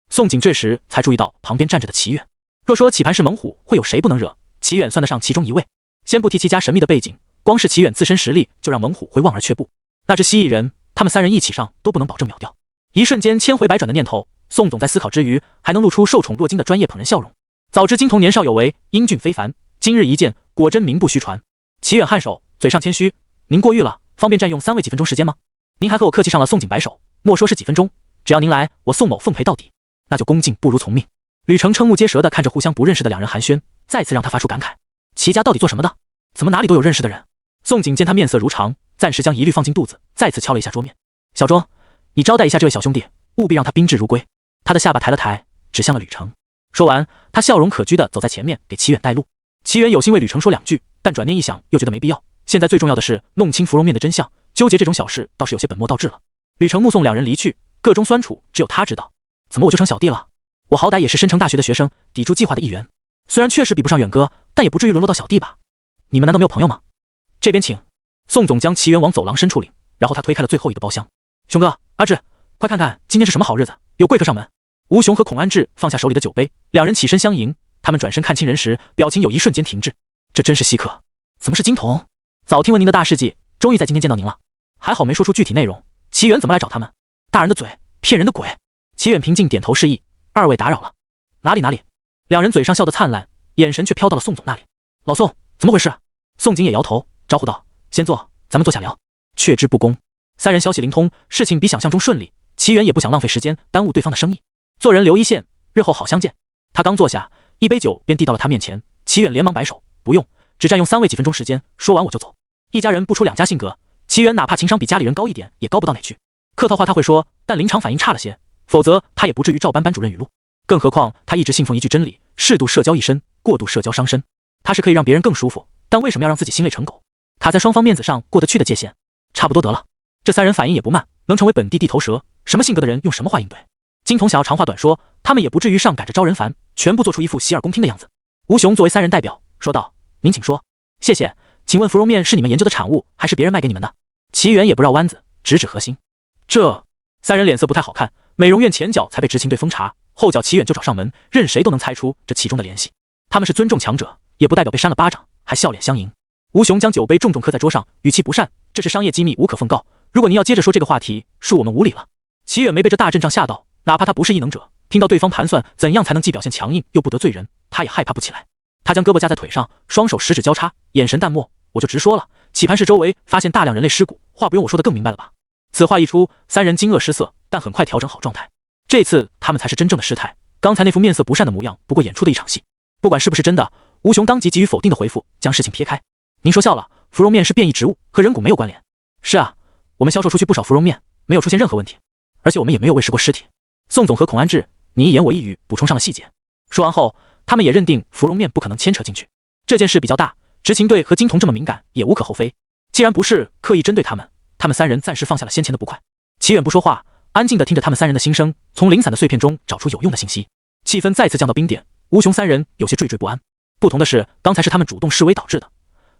宋景这时才注意到旁边站着的齐远。若说起盘是猛虎，会有谁不能惹？齐远算得上其中一位。先不提齐家神秘的背景，光是齐远自身实力就让猛虎会望而却步。那只蜥蜴人，他们三人一起上都不能保证秒掉。一瞬间千回百转的念头，宋总在思考之余，还能露出受宠若惊的专业捧人笑容。早知金童年少有为，英俊非凡，今日一见，果真名不虚传。齐远颔首，嘴上谦虚：“您过誉了，方便占用3位几分钟时间吗？”您还和我客气上了。宋景摆手：“莫说是几分钟，只要您来，我宋某奉陪到底。”那就恭敬不如从命。吕程瞠目结舌地看着互相不认识的两人寒暄，再次让他发出感慨：齐家到底做什么的？怎么哪里都有认识的人？宋景见他面色如常，暂时将疑虑放进肚子，再次敲了一下桌面：“小钟，你招待一下这位小兄弟，务必让他宾至如归。”他的下巴抬了抬，指向了吕程。说完，他笑容可掬地走在前面，给齐远带路。齐远有心为吕程说两句，但转念一想，又觉得没必要。现在最重要的是弄清芙蓉面的真相，纠结这种小事倒是有些本末倒置了。吕程目送两人离去，个中酸楚，只有他知道。怎么我就成小弟了？我好歹也是申城大学的学生，抵住计划的一员，虽然确实比不上远哥，但也不至于沦落到小弟吧？你们难道没有朋友吗？这边请。宋总将齐远往走廊深处领，然后他推开了最后一个包厢。熊哥，阿志，快看看今天是什么好日子，有贵客上门。吴雄和孔安志放下手里的酒杯，两人起身相迎。他们转身看清人时，表情有一瞬间停滞。这真是稀客，怎么是金童？早听闻您的大事迹，终于在今天见到您了。还好没说出具体内容。齐远怎么来找他们？大人的嘴，骗人的鬼。齐远平静点头示意，二位打扰了。哪里？两人嘴上笑得灿烂，眼神却飘到了宋总那里。老宋，怎么回事？宋景也摇头，招呼道：先坐，咱们坐下聊。却之不恭。三人消息灵通，事情比想象中顺利。齐远也不想浪费时间，耽误对方的生意。做人留一线，日后好相见。他刚坐下，一杯酒便递到了他面前。齐远连忙摆手：不用，只占用3位几分钟时间，说完我就走。一家人不出两家性格，齐远哪怕情商比家里人高一点，也高不到哪去。客套话他会说，但临场反应差了些，否则他也不至于照搬班主任语录。更何况他一直信奉一句真理：适度社交益身，过度社交伤身。他是可以让别人更舒服，但为什么要让自己心累成狗？卡在双方面子上过得去的界限，差不多得了。这三人反应也不慢，能成为本地地头蛇，什么性格的人用什么话应对。金童想要长话短说，他们也不至于上赶着招人烦，全部做出一副洗耳恭听的样子。吴雄作为三人代表说道：您请说。谢谢，请问芙蓉面是你们研究的产物，还是别人卖给你们的？齐远也不绕弯子，直指核心。这三人脸色不太好看，美容院前脚才被执勤队封查，后脚齐远就找上门，任谁都能猜出这其中的联系。他们是尊重强者，也不代表被扇了巴掌还笑脸相迎。吴雄将酒杯重重磕在桌上，语气不善：这是商业机密，无可奉告。如果您要接着说这个话题，恕我们无礼了。齐远没被这大阵仗吓到，哪怕他不是异能者，听到对方盘算怎样才能既表现强硬又不得罪人，他也害怕不起来。他将胳膊架在腿上，双手食指交叉，眼神淡漠：我就直说了，起盘室周围发现大量人类尸骨，话不用我说的更明白了吧？此话一出，三人惊愕失色，但很快调整好状态。这次他们才是真正的失态，刚才那副面色不善的模样不过演出的一场戏。不管是不是真的，吴雄当即给予否定的回复，将事情撇开。您说笑了，芙蓉面是变异植物，和人骨没有关联。是啊，我们销售出去不少芙蓉面，没有出现任何问题，而且我们也没有喂食过尸体。宋总和孔安志你一言我一语补充上了细节。说完后，他们也认定芙蓉面不可能牵扯进去。这件事比较大，执勤队和金童这么敏感也无可厚非。既然不是刻意针对他们三人暂时放下了先前的不快。齐远不说话，安静地听着他们三人的心声，从零散的碎片中找出有用的信息。气氛再次降到冰点，吴雄三人有些惴惴不安。不同的是，刚才是他们主动示威导致的，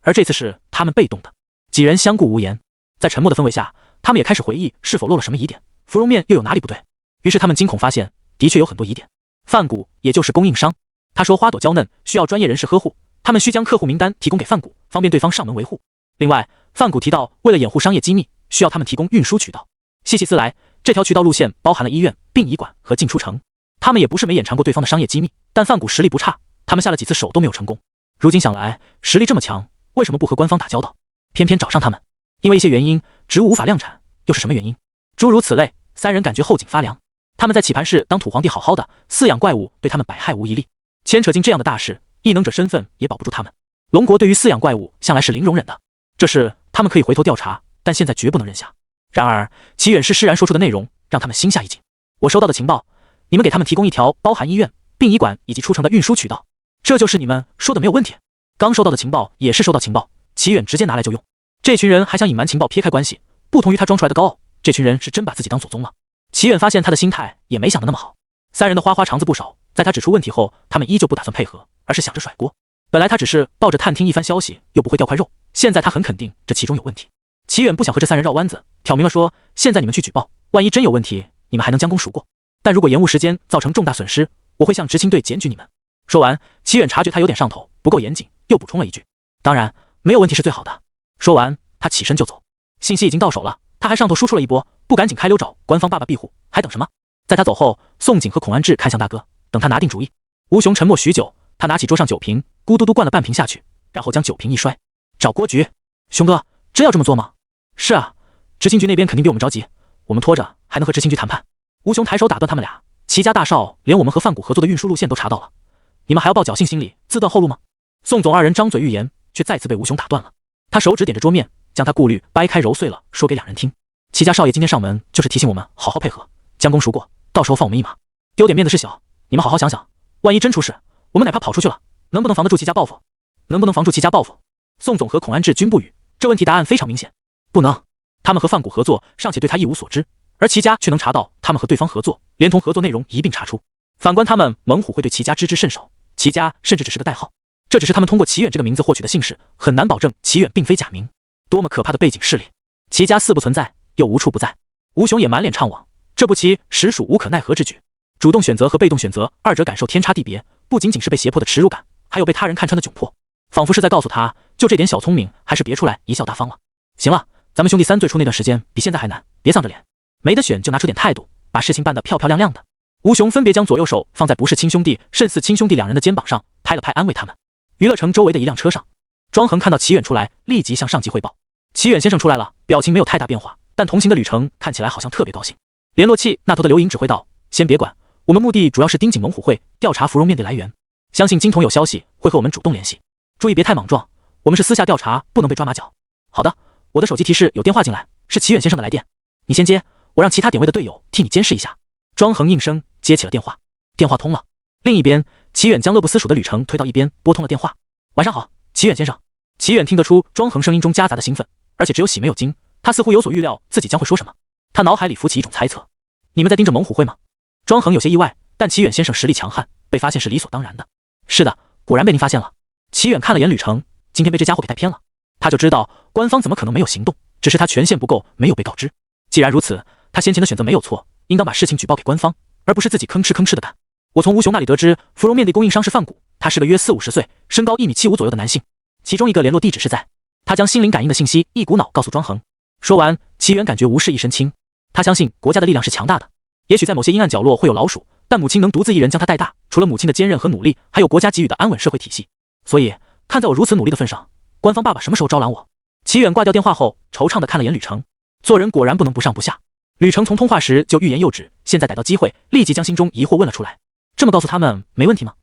而这次是他们被动的。几人相顾无言，在沉默的氛围下，他们也开始回忆是否漏了什么疑点，芙蓉面又有哪里不对。于是他们惊恐发现，的确有很多疑点。范谷也就是供应商，他说花朵娇嫩，需要专业人士呵护，他们需将客户名单提供给范谷，方便对方上门维护。另外，范谷提到为了掩护商业机密，需要他们提供运输渠道。细细思来，这条渠道路线包含了医院、殡仪馆和进出城。他们也不是没眼尝过对方的商业机密，但范谷实力不差，他们下了几次手都没有成功。如今想来，实力这么强，为什么不和官方打交道，偏偏找上他们？因为一些原因，植物无法量产，又是什么原因？诸如此类，三人感觉后颈发凉。他们在棋盘室当土皇帝好好的，饲养怪物对他们百害无一利，牵扯进这样的大事，异能者身份也保不住他们。龙国对于饲养怪物向来是零容忍的，这事他们可以回头调查，但现在绝不能认下。然而齐远是释然说出的内容让他们心下一紧。我收到的情报，你们给他们提供一条包含医院、殡仪馆以及出城的运输渠道，这就是你们说的没有问题。刚收到的情报也是收到情报，齐远直接拿来就用。这群人还想隐瞒情报，撇开关系，不同于他装出来的高傲，这群人是真把自己当祖宗了。齐远发现他的心态也没想的那么好。三人的花花肠子不少，在他指出问题后，他们依旧不打算配合，而是想着甩锅。本来他只是抱着探听一番消息，又不会掉块肉，现在他很肯定这其中有问题。齐远不想和这三人绕弯子，挑明了说，现在你们去举报，万一真有问题，你们还能将功赎过。但如果延误时间，造成重大损失，我会向执勤队检举你们。说完，齐远察觉他有点上头，不够严谨，又补充了一句：当然，没有问题是最好的。说完，他起身就走。信息已经到手了，他还上头输出了一波，不赶紧开溜找官方爸爸庇护，还等什么？在他走后，宋景和孔安志看向大哥，等他拿定主意。吴雄沉默许久，他拿起桌上酒瓶，咕嘟嘟灌了半瓶下去，然后将酒瓶一摔。找郭局，熊哥，真要这么做吗？是啊，执行局那边肯定比我们着急，我们拖着还能和执行局谈判。吴雄抬手打断他们俩，齐家大少连我们和范谷合作的运输路线都查到了，你们还要抱侥幸心理，自断后路吗？宋总二人张嘴欲言，却再次被吴雄打断了。他手指点着桌面，将他顾虑掰开揉碎了，说给两人听。齐家少爷今天上门，就是提醒我们好好配合，将功赎过，到时候放我们一马。丢点面子是小，你们好好想想，万一真出事，我们哪怕跑出去了，能不能防得住齐家报复？能不能防住齐家报复？宋总和孔安志均不语，这问题答案非常明显，不能。他们和范谷合作，尚且对他一无所知，而齐家却能查到他们和对方合作，连同合作内容一并查出。反观他们，猛虎会对齐家知之甚少，齐家甚至只是个代号。这只是他们通过齐远这个名字获取的姓氏，很难保证齐远并非假名。多么可怕的背景势力！齐家似不存在，又无处不在。吴雄也满脸怅惘，这步棋实属无可奈何之举。主动选择和被动选择，二者感受天差地别，不仅仅是被胁迫的耻辱感，还有被他人看穿的窘迫，仿佛是在告诉他，就这点小聪明，还是别出来贻笑大方了。行了，咱们兄弟三最初那段时间比现在还难，别丧着脸，没得选就拿出点态度，把事情办得漂漂亮亮的。吴雄分别将左右手放在不是亲兄弟甚似亲兄弟两人的肩膀上，拍了拍安慰他们。娱乐城周围的一辆车上，庄恒看到齐远出来，立即向上级汇报。齐远先生出来了，表情没有太大变化，但同行的吕程看起来好像特别高兴。联络器那头的刘莹指挥道：先别管，我们目的主要是盯紧猛虎会，调查芙蓉面的来源。相信金童有消息会和我们主动联系，注意别太莽撞，我们是私下调查，不能被抓马脚。好的，我的手机提示有电话进来，是齐远先生的来电，你先接，我让其他点位的队友替你监视一下。庄恒应声接起了电话，电话通了。另一边，齐远将乐不思蜀的吕程推到一边，拨通了电话。晚上好，齐远先生。齐远听得出庄恒声音中夹杂的兴奋，而且只有喜没有惊，他似乎有所预料自己将会说什么。他脑海里浮起一种猜测，你们在盯着猛虎会吗？庄恒有些意外，但齐远先生实力强悍，被发现是理所当然的。是的，果然被您发现了。齐远看了眼吕程，今天被这家伙给带偏了，他就知道官方怎么可能没有行动，只是他权限不够，没有被告知。既然如此，他先前的选择没有错，应当把事情举报给官方，而不是自己吭哧的干。我从吴雄那里得知，芙蓉面的供应商是范谷，他是个约40-50岁，身高1.75米左右的男性，其中一个联络地址是在。他将心灵感应的信息一股脑告诉庄恒。说完，齐远感觉无事一身轻。他相信国家的力量是强大的，也许在某些阴暗角落会有老鼠，但母亲能独自一人将他带大，除了母亲的坚韧和努力，还有国家给予的安稳社会体系。所以，看在我如此努力的份上，官方爸爸什么时候招揽我？齐远挂掉电话后，惆怅地看了眼吕程，做人果然不能不上不下。吕程从通话时就欲言又止，现在逮到机会，立即将心中疑惑问了出来。这么告诉他们没问题吗？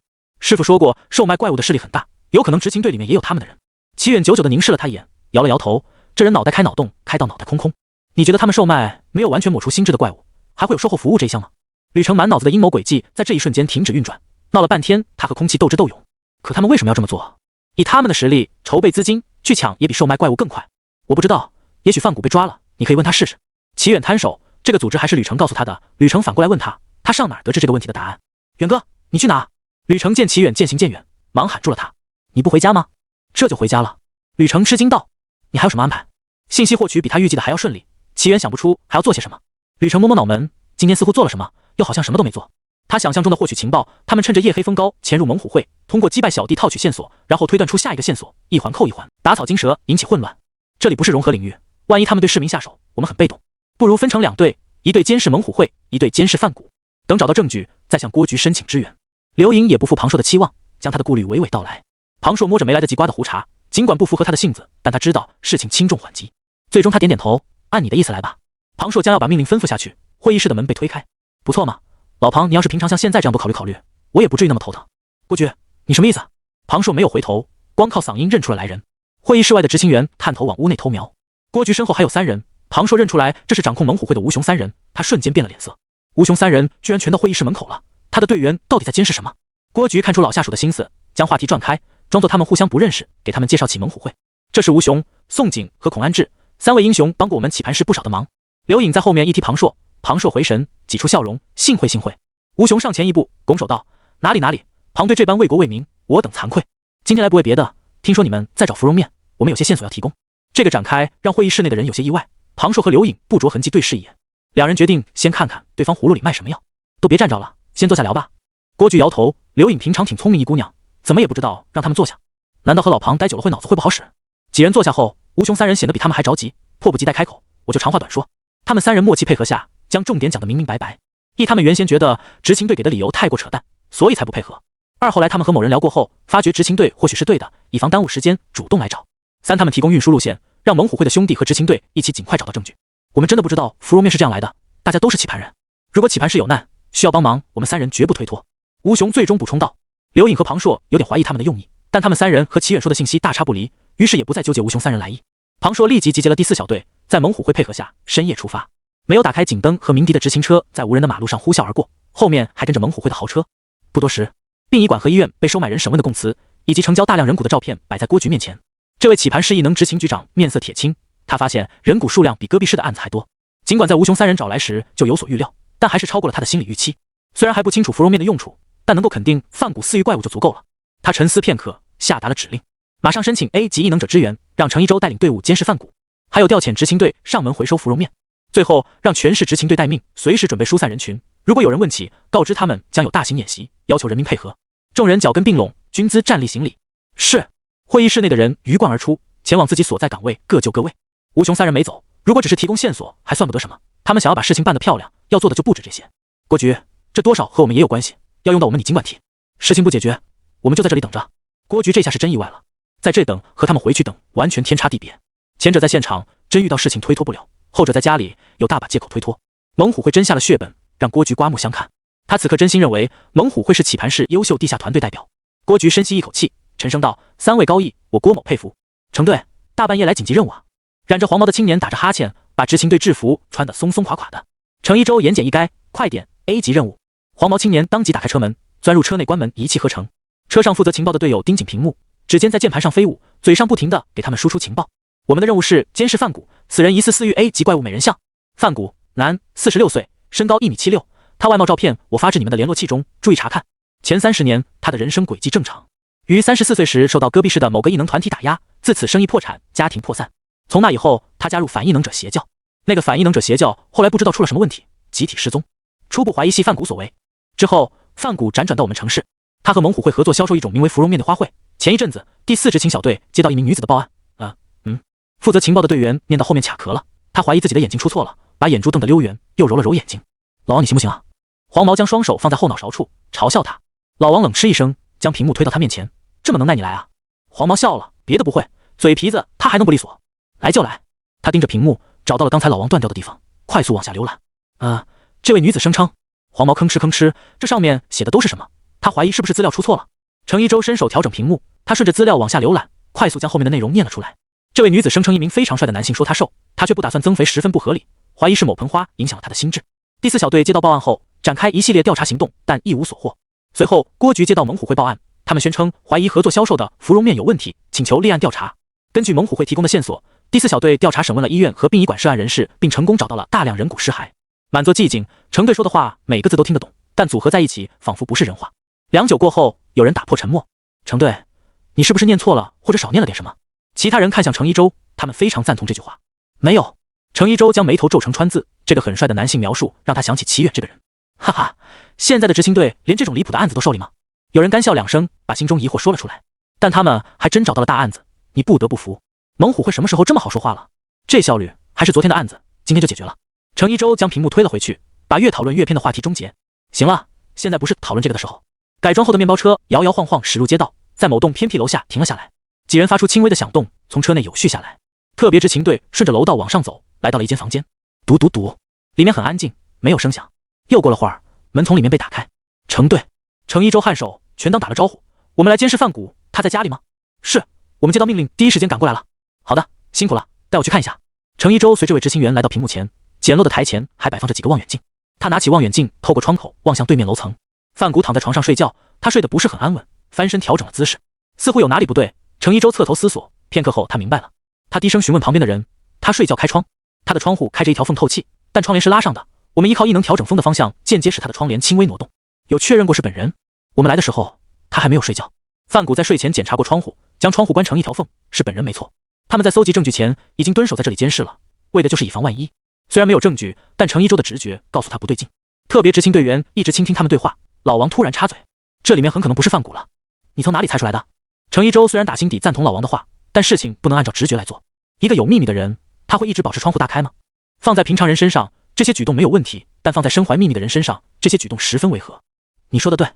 师傅说过，售卖怪物的势力很大，有可能执勤队里面也有他们的人。齐远久久地凝视了他一眼，摇了摇头，这人脑袋开脑洞，开到脑袋空空。你觉得他们售卖没有完全抹除心智的怪物，还会有售后服务这一项吗？吕程满脑子的阴谋诡计在这一瞬间停止运转，闹了半天他和空气斗智斗勇，可他们为什么要这么做？以他们的实力，筹备资金去抢也比售卖怪物更快。我不知道，也许范谷被抓了，你可以问他试试。齐远摊手，这个组织还是吕程告诉他的。吕程反过来问他上哪儿得知这个问题的答案？远哥，你去哪？吕程见齐远渐行渐远，忙喊住了他。你不回家吗？这就回家了。吕程吃惊道。你还有什么安排？信息获取比他预计的还要顺利，齐远想不出还要做些什么。吕程摸摸脑门，今天似乎做了什么，又好像什么都没做。他想象中的获取情报，他们趁着夜黑风高潜入猛虎会，通过击败小弟套取线索，然后推断出下一个线索，一环扣一环，打草惊蛇，引起混乱。这里不是融合领域，万一他们对市民下手，我们很被动，不如分成2队，一队监视猛虎会，一队监视范谷，等找到证据再向郭局申请支援。刘莹也不负庞硕的期望，将他的顾虑娓娓道来。庞硕摸着没来得及刮的胡茬，尽管不符合他的性子，但他知道事情轻重缓急。最终他点点头，按你的意思来吧。庞硕将要把命令吩咐下去，会议室的门被推开。不错嘛，老庞，你要是平常像现在这样多考虑，我也不至于那么头疼。郭局，你什么意思？庞硕没有回头，光靠嗓音认出了来人。会议室外的执行员探头往屋内偷瞄，郭局身后还有3人。庞硕认出来这是掌控猛虎会的吴雄3人，他瞬间变了脸色。吴雄3人居然全到会议室门口了，他的队员到底在监视什么？郭局看出老下属的心思，将话题转开，装作他们互相不认识，给他们介绍起猛虎会。这是吴雄、宋景和孔安志3位英雄，帮过我们起盘师不少的忙。刘颖在后面一提庞硕，庞硕回神，挤出笑容，幸会幸会。吴雄上前一步，拱手道：“哪里哪里，庞队这般为国为民，我等惭愧。今天来不为别的，听说你们在找芙蓉面，我们有些线索要提供。”这个展开让会议室内的人有些意外。庞硕和刘颖不着痕迹对视一眼，两人决定先看看对方葫芦里卖什么药。都别站着了，先坐下聊吧。郭菊摇头，刘颖平常挺聪明一姑娘，怎么也不知道让他们坐下。难道和老庞待久了脑子会不好使？几人坐下后，吴雄三人显得比他们还着急，迫不及待开口。我就长话短说，他们三人默契配合下，将重点讲得明明白白。一，他们原先觉得执勤队给的理由太过扯淡，所以才不配合。二，后来他们和某人聊过后，发觉执勤队或许是对的，以防耽误时间，主动来找。三，他们提供运输路线，让猛虎会的兄弟和执勤队一起尽快找到证据。我们真的不知道芙蓉面是这样来的，大家都是棋盘人。如果棋盘室有难，需要帮忙，我们三人绝不推脱。吴雄最终补充道。刘颖和庞硕有点怀疑他们的用意，但他们三人和齐远说的信息大差不离，于是也不再纠结吴雄三人来意。庞硕立即集结了第4小队，在猛虎会配合下深夜出发。没有打开警灯和鸣笛的执勤车在无人的马路上呼啸而过，后面还跟着猛虎会的豪车。不多时，殡仪馆和医院被收买人审问的供词以及成交大量人骨的照片摆在郭局面前。这位棋盘市异能执勤局长面色铁青，他发现人骨数量比戈壁市的案子还多。尽管在吴雄三人找来时就有所预料，但还是超过了他的心理预期。虽然还不清楚芙蓉面的用处，但能够肯定泛古饲育怪物就足够了。他沉思片刻，下达了指令，马上申请 A 级异能者支援，让程一舟带领队伍监视泛古，还有调遣执勤队上门回收芙蓉面。最后让全市执勤队待命，随时准备疏散人群。如果有人问起，告知他们将有大型演习，要求人民配合。众人脚跟并拢，军姿站立行礼。是。会议室内的人鱼贯而出，前往自己所在岗位，各就各位。吴雄三人没走，如果只是提供线索，还算不得什么。他们想要把事情办得漂亮，要做的就不止这些。郭局，这多少和我们也有关系，要用到我们你尽管提。事情不解决，我们就在这里等着。郭局这下是真意外了，在这等和他们回去等完全天差地别。前者在现场真遇到事情推脱不了，后者在家里有大把借口推脱。猛虎会真下了血本，让郭局刮目相看。他此刻真心认为猛虎会是棋盘市优秀地下团队代表。郭局深吸一口气，沉声道：“三位高义，我郭某佩服。程队，大半夜来紧急任务啊！”染着黄毛的青年打着哈欠，把执勤队制服穿得松松垮垮的。程一舟言简意赅：“快点 ，A 级任务。”黄毛青年当即打开车门，钻入车内关门，一气呵成。车上负责情报的队友盯紧屏幕，指尖在键盘上飞舞，嘴上不停地给他们输出情报。我们的任务是监视范谷，此人疑似饲育 A 级怪物美人象。范谷，男，46岁，身高1.76米，他外貌照片我发至你们的联络器中，注意查看。前30年他的人生轨迹正常，于34岁时受到戈壁市的某个异能团体打压，自此生意破产，家庭破散。从那以后，他加入反异能者邪教，那个反异能者邪教后来不知道出了什么问题，集体失踪，初步怀疑系范谷所为。之后，范谷辗转到我们城市，他和猛虎会合作销售一种名为芙蓉面的花卉。前一阵子，第4执勤小队接到一名女子的报案，负责情报的队员念到后面卡壳了，他怀疑自己的眼睛出错了，把眼珠瞪得溜圆，又揉了揉眼睛。老王，你行不行啊？黄毛将双手放在后脑勺处，嘲笑他。老王冷嗤一声，将屏幕推到他面前，这么能耐你来啊？黄毛笑了，别的不会，嘴皮子他还能不利索？来就来。他盯着屏幕，找到了刚才老王断掉的地方，快速往下浏览。这位女子声称，黄毛吭哧吭哧，这上面写的都是什么？他怀疑是不是资料出错了。程一舟伸手调整屏幕，他顺着资料往下浏览，快速将后面的内容念了出来。这位女子声称一名非常帅的男性说她瘦，她却不打算增肥，十分不合理，怀疑是某盆花影响了她的心智。第4小队接到报案后，展开一系列调查行动，但一无所获。随后，郭局接到猛虎会报案，他们宣称怀疑合作销售的芙蓉面有问题，请求立案调查。根据猛虎会提供的线索，第4小队调查审问了医院和殡仪馆涉案人士，并成功找到了大量人骨尸骸。满座寂静，程队说的话每个字都听得懂，但组合在一起仿佛不是人话。良久过后，有人打破沉默：“程队，你是不是念错了，或者少念了点什么？”其他人看向程一舟，他们非常赞同这句话。没有。程一舟将眉头皱成川字，这个很帅的男性描述让他想起齐远这个人。哈哈，现在的执勤队连这种离谱的案子都受理吗？有人干笑2声，把心中疑惑说了出来。但他们还真找到了大案子，你不得不服。猛虎会什么时候这么好说话了？这效率还是昨天的案子，今天就解决了。程一舟将屏幕推了回去，把越讨论越偏的话题终结。行了，现在不是讨论这个的时候。改装后的面包车摇摇晃晃驶入街道，在某栋偏僻楼下停了下来。几人发出轻微的响动，从车内有序下来。特别执勤队顺着楼道往上走，来到了一间房间。嘟嘟嘟，里面很安静，没有声响。又过了会儿，门从里面被打开。程队，程一舟颔首，全当打了招呼。我们来监视范谷，他在家里吗？是，我们接到命令，第一时间赶过来了。好的，辛苦了，带我去看一下。程一舟随这位执勤员来到屏幕前，简陋的台前还摆放着几个望远镜。他拿起望远镜，透过窗口望向对面楼层。范谷躺在床上睡觉，他睡得不是很安稳，翻身调整了姿势，似乎有哪里不对。程一舟侧头思索，片刻后他明白了。他低声询问旁边的人：“他睡觉开窗？”他的窗户开着一条缝透气，但窗帘是拉上的，我们依靠异能调整风的方向，间接使他的窗帘轻微挪动。有确认过是本人。我们来的时候，他还没有睡觉。范谷在睡前检查过窗户，将窗户关成一条缝，是本人没错。他们在搜集证据前已经蹲守在这里监视了，为的就是以防万一。虽然没有证据，但程一舟的直觉告诉他不对劲。特别执勤队员一直倾听他们对话，老王突然插嘴：“这里面很可能不是范谷了。你从哪里猜出来的？”程一舟虽然打心底赞同老王的话，但事情不能按照直觉来做。一个有秘密的人，他会一直保持窗户大开吗？放在平常人身上，这些举动没有问题，但放在身怀秘密的人身上，这些举动十分违和。你说的对。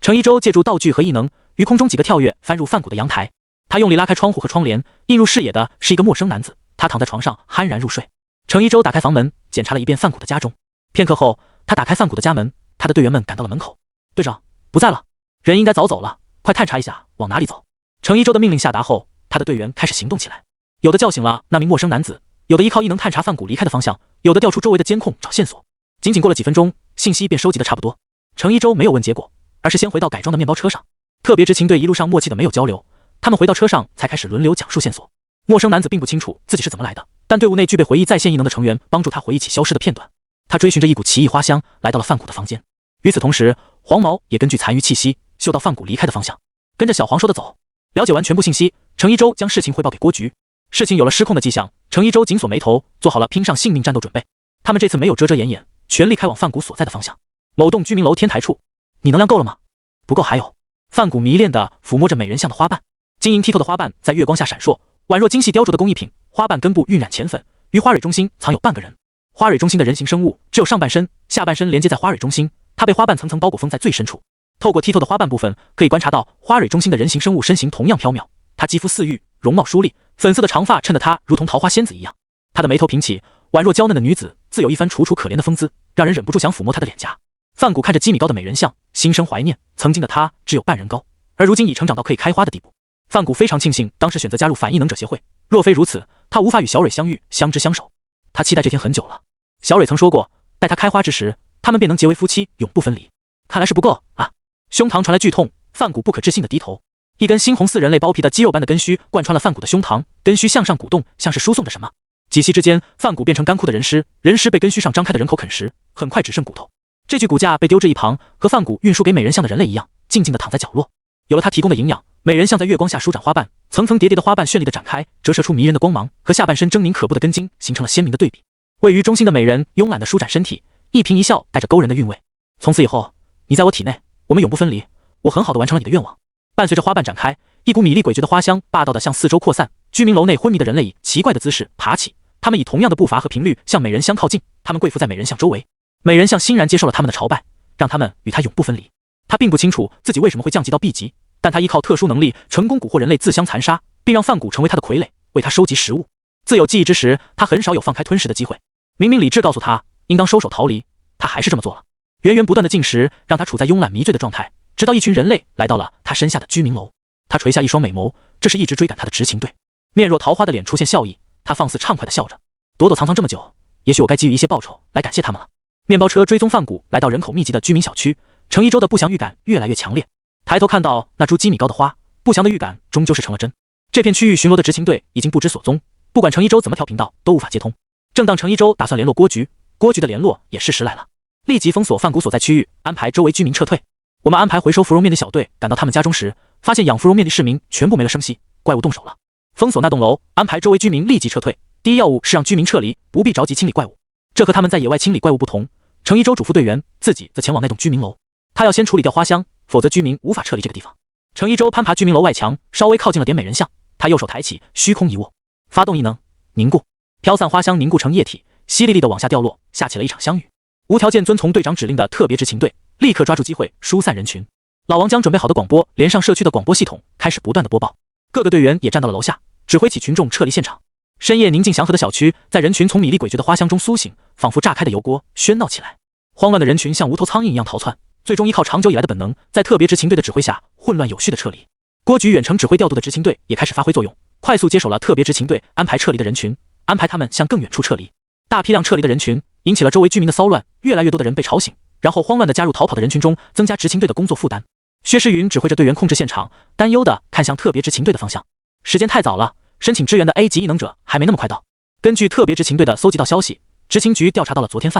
程一舟借助道具和异能，于空中几个跳跃翻入范谷的阳台。他用力拉开窗户和窗帘，映入视野的是一个陌生男子，他躺在床上酣然入睡。程一舟打开房门，检查了一遍范谷的家中。片刻后，他打开范谷的家门，他的队员们赶到了门口。队长不在了，人应该早走了，快探查一下往哪里走。程一舟的命令下达后，他的队员开始行动起来，有的叫醒了那名陌生男子，有的依靠异能探查范谷离开的方向，有的调出周围的监控找线索。仅仅过了几分钟，信息便收集的差不多。程一舟没有问结果，而是先回到改装的面包车上。特别执勤队一路上默契的没有交流，他们回到车上才开始轮流讲述线索。陌生男子并不清楚自己是怎么来的，但队伍内具备回忆再现异能的成员帮助他回忆起消失的片段。他追寻着一股奇异花香，来到了范谷的房间。与此同时，黄毛也根据残余气息嗅到范谷离开的方向，跟着小黄说的走。了解完全部信息，程一舟将事情汇报给郭局。事情有了失控的迹象，程一舟紧锁眉头，做好了拼上性命战斗准备。他们这次没有遮遮掩掩，全力开往范谷所在的方向。某栋居民楼天台处，你能量够了吗？不够还有。范谷迷恋地抚摸着美人像的花瓣，晶莹剔透的花瓣在月光下闪烁，宛若精细雕琢的工艺品。花瓣根部晕染浅粉，于花蕊中心藏有半个人。花蕊中心的人形生物只有上半身，下半身连接在花蕊中心，它被花瓣层层包裹封在最深处。透过剔透的花瓣部分，可以观察到花蕊中心的人形生物身形同样飘渺，它肌肤似玉，容貌疏丽，粉色的长发衬得她如同桃花仙子一样。她的眉头平起，宛若娇嫩的女子，自有一番楚楚可怜的风姿，让人忍不住想抚摸她的脸颊。范谷看着几米高的美人像，心生怀念。曾经的她只有半人高，而如今已成长到可以开花的地步。范谷非常庆幸当时选择加入反异能者协会，若非如此，他无法与小蕊相遇，相知相守。他期待这天很久了。小蕊曾说过，待他开花之时，他们便能结为夫妻，永不分离。看来是不够啊！胸膛传来剧痛，范谷不可置信地低头。一根猩红似人类包皮的肌肉般的根须贯穿了范谷的胸膛，根须向上鼓动，像是输送着什么。几息之间，范谷变成干枯的人尸，人尸被根须上张开的人口啃食，很快只剩骨头。这具骨架被丢至一旁，和范谷运输给美人像的人类一样，静静地躺在角落。有了他提供的营养，美人像在月光下舒展花瓣，层层叠叠的花瓣绚丽地展开，折射出迷人的光芒，和下半身狰狞可怖的根茎形成了鲜明的对比。位于中心的美人慵懒地舒展身体，一颦一笑带着勾人的韵味。从此以后，你在我体内，我们永不分离。我很好地完成了你的愿望。伴随着花瓣展开，一股米粒诡谲的花香霸道地向四周扩散。居民楼内昏迷的人类以奇怪的姿势爬起，他们以同样的步伐和频率向美人像靠近，他们跪伏在美人像周围。美人像欣然接受了他们的朝拜，让他们与他永不分离。他并不清楚自己为什么会降级到 B 级，但他依靠特殊能力成功蛊惑人类自相残杀，并让范谷成为他的傀儡，为他收集食物。自有记忆之时，他很少有放开吞食的机会。明明理智告诉他应当收手逃离，他还是这么做了。源源不断的进食让他处在慵懒迷醉的状态，直到一群人类来到了他身下的居民楼。他垂下一双美眸，这是一直追赶他的执勤队。面若桃花的脸出现笑意，他放肆畅快地笑着。躲躲藏藏这么久，也许我该给予一些报酬来感谢他们了。面包车追踪范谷来到人口密集的居民小区，程一舟的不祥预感越来越强烈。抬头看到那株几米高的花，不祥的预感终究是成了真。这片区域巡逻的执勤队已经不知所踪，不管程一舟怎么调频道都无法接通。正当程一舟打算联络郭局，郭局的联络也适时来了，立即封锁范谷所在区域，安排周围居民撤退。我们安排回收芙蓉面的小队赶到他们家中时，发现养芙蓉面的市民全部没了声息，怪物动手了。封锁那栋楼，安排周围居民立即撤退。第一要务是让居民撤离，不必着急清理怪物。这和他们在野外清理怪物不同，程一舟嘱咐队员，自己则前往那栋居民楼。他要先处理掉花香，否则居民无法撤离这个地方。程一舟攀爬居民楼外墙，稍微靠近了点美人像。他右手抬起，虚空一握，发动异能凝固，飘散花香凝固成液体，淅沥沥地往下掉落，下起了一场香雨。无条件遵从队长指令的特别执勤队立刻抓住机会疏散人群。老王将准备好的广播连上社区的广播系统，开始不断的播报。各个队员也站到了楼下，指挥起群众撤离现场。深夜宁静祥和的小区，在人群从米粒诡谲的花香中苏醒，仿佛炸开的油锅，喧闹起来。慌乱的人群像无头苍蝇一样逃窜，最终依靠长久以来的本能，在特别执勤队的指挥下，混乱有序的撤离。郭局远程指挥调度的执勤队也开始发挥作用，快速接手了特别执勤队安排撤离的人群，安排他们向更远处撤离。大批量撤离的人群引起了周围居民的骚乱，越来越多的人被吵醒，然后慌乱地加入逃跑的人群中，增加执勤队的工作负担。薛诗云指挥着队员控制现场，担忧地看向特别执勤队的方向。时间太早了，申请支援的 A 级异能者还没那么快到。根据特别执勤队的搜集到消息，执勤局调查到了昨天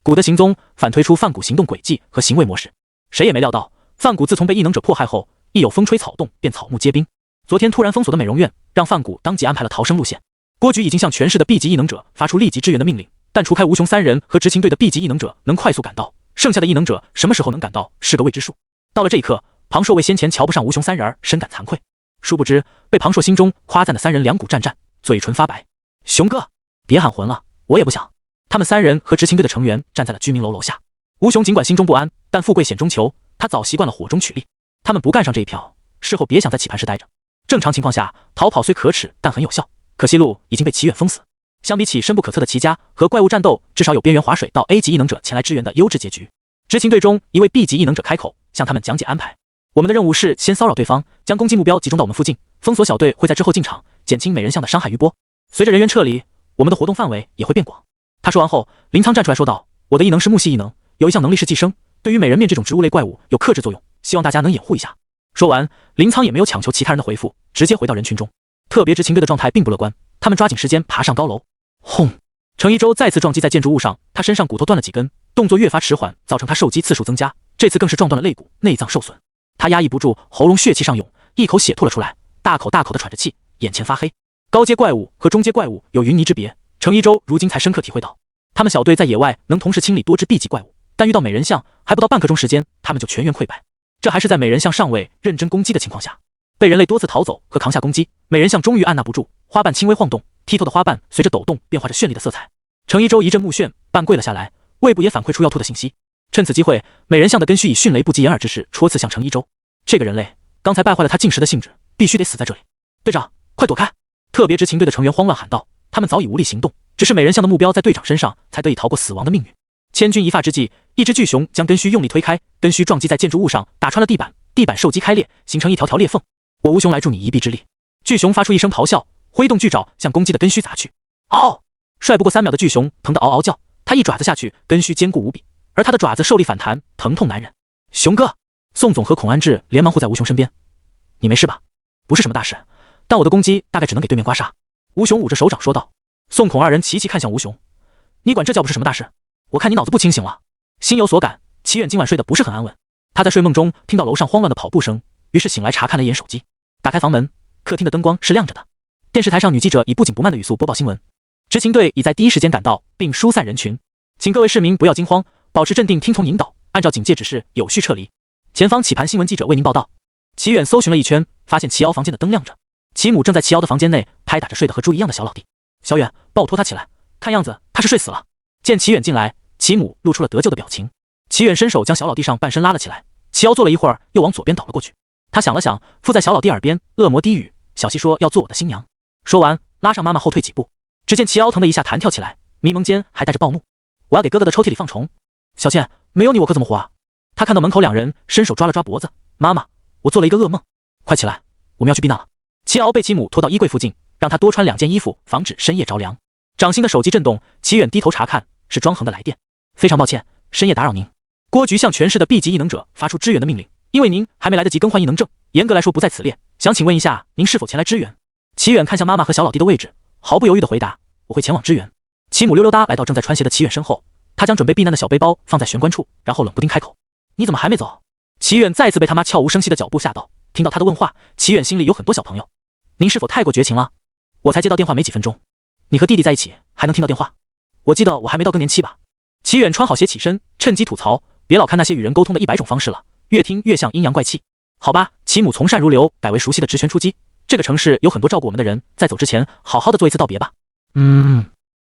古的行踪反推出范古行动轨迹和行为模式。谁也没料到，范古自从被异能者迫害后，一有风吹草动便草木皆兵。昨天突然封锁的美容院，让范古当即安排了逃生路线。郭局已经向全市的 B 级异能者发出立即支援的命令，但除开吴雄3人和执勤队的 B 级异能者能快速赶到，剩下的异能者什么时候能赶到是个未知数。到了这一刻，庞硕为先前瞧不上吴雄3人深感惭愧，殊不知被庞硕心中夸赞的3人两股战战，嘴唇发白。熊哥，别喊混了，我也不想。他们3人和执勤队的成员站在了居民楼楼下。吴雄尽管心中不安，但富贵险中求，他早习惯了火中取栗。他们不干上这一票，事后别想在棋盘室待着。正常情况下，逃跑虽可耻，但很有效。可惜路已经被齐远封死。相比起深不可测的齐家和怪物战斗，至少有边缘划水到 A 级异能者前来支援的优质结局。执勤队中一位 B 级异能者开口向他们讲解安排：我们的任务是先骚扰对方，将攻击目标集中到我们附近，封锁小队会在之后进场，减轻美人像的伤害余波。随着人员撤离，我们的活动范围也会变广。他说完后，林苍站出来说道：我的异能是木系异能，有一项能力是寄生，对于美人面这种植物类怪物有克制作用，希望大家能掩护一下。说完，林苍也没有强求其他人的回复，直接回到人群中。特别执勤队的状态并不乐观，他们抓紧时间爬上高楼。轰！程一舟再次撞击在建筑物上，他身上骨头断了几根，动作越发迟缓，造成他受击次数增加，这次更是撞断了肋骨，内脏受损。他压抑不住，喉咙血气上涌，一口血吐了出来，大口大口的喘着气，眼前发黑。高阶怪物和中阶怪物有云泥之别，程一舟如今才深刻体会到，他们小队在野外能同时清理多只 B 级怪物，但遇到美人像还不到半刻钟时间，他们就全员溃败。这还是在美人像尚未认真攻击的情况下，被人类多次逃走和扛下攻击，美人像终于按捺不住，花瓣轻微晃动，剔透的花瓣随着抖动变化着绚丽的色彩。程一舟一阵目眩，半跪了下来，胃部也反馈出要吐的信息。趁此机会，美人像的根须以迅雷不及掩耳之势戳刺向程一舟。这个人类刚才败坏了他进食的兴致，必须得死在这里。队长，快躲开！特别执勤队的成员慌乱喊道。他们早已无力行动，只是美人像的目标在队长身上，才得以逃过死亡的命运。千钧一发之际，一只巨熊将根须用力推开，根须撞击在建筑物上，打穿了地板，地板受击开裂，形成一条条裂缝。我吴雄来助你一臂之力！巨熊发出一声咆哮，挥动巨爪向攻击的根须砸去。嗷！帅不过3秒的巨熊疼得嗷嗷叫，他一爪子下去，根须坚固无比，而他的爪子受力反弹，疼痛难忍。熊哥，宋总和孔安志连忙护在吴雄身边。你没事吧？不是什么大事，但我的攻击大概只能给对面刮痧。吴雄捂着手掌说道。宋孔2人齐齐看向吴雄，你管这叫不是什么大事？我看你脑子不清醒了。心有所感，齐远今晚睡得不是很安稳。他在睡梦中听到楼上慌乱的跑步声，于是醒来查看了一眼手机。打开房门，客厅的灯光是亮着的。电视台上女记者以不紧不慢的语速播报新闻。执勤队已在第一时间赶到，并疏散人群，请各位市民不要惊慌，保持镇定，听从引导，按照警戒指示有序撤离。前方启盘新闻记者为您报道。齐远搜寻了一圈，发现齐瑶房间的灯亮着，齐母正在齐瑶的房间内拍打着睡得和猪一样的小老弟。小远，帮我拖他起来，看样子他是睡死了。见齐远进来，齐母露出了得救的表情。齐远伸手将小老弟上半身拉了起来，齐瑶坐了一会儿，又往左边倒了过去。他想了想，附在小老弟耳边恶魔低语，小溪说要做我的新娘。说完，拉上妈妈后退几步。只见齐瑶疼的一下弹跳起来，迷蒙间还带着暴怒。我要给哥哥的抽屉里放虫。小倩，没有你我可怎么活啊？他看到门口2人，伸手抓了抓脖子。妈妈，我做了一个噩梦。快起来，我们要去避难了。齐瑶被齐母拖到衣柜附近，让他多穿2件衣服，防止深夜着凉。掌心的手机震动，齐远低头查看，是庄恒的来电。非常抱歉，深夜打扰您。郭局向全市的 B 级异能者发出支援的命令，因为您还没来得及更换异能证，严格来说不在此列，想请问一下您是否前来支援？齐远看向妈妈和小老弟的位置，毫不犹豫地回答：我会前往支援。齐母溜溜达来到正在穿鞋的齐远身后，他将准备避难的小背包放在玄关处，然后冷不丁开口：你怎么还没走？齐远再次被他妈悄无声息的脚步吓到，听到他的问话，齐远心里有很多小朋友。您是否太过绝情了？我才接到电话没几分钟，你和弟弟在一起还能听到电话？我记得我还没到更年期吧？齐远穿好鞋起身，趁机吐槽：别老看那些与人沟通的100种方式了，越听越像阴阳怪气。好吧，齐母从善如流改为熟悉的直拳出击。这个城市有很多照顾我们的人，在走之前好好的做一次道别吧。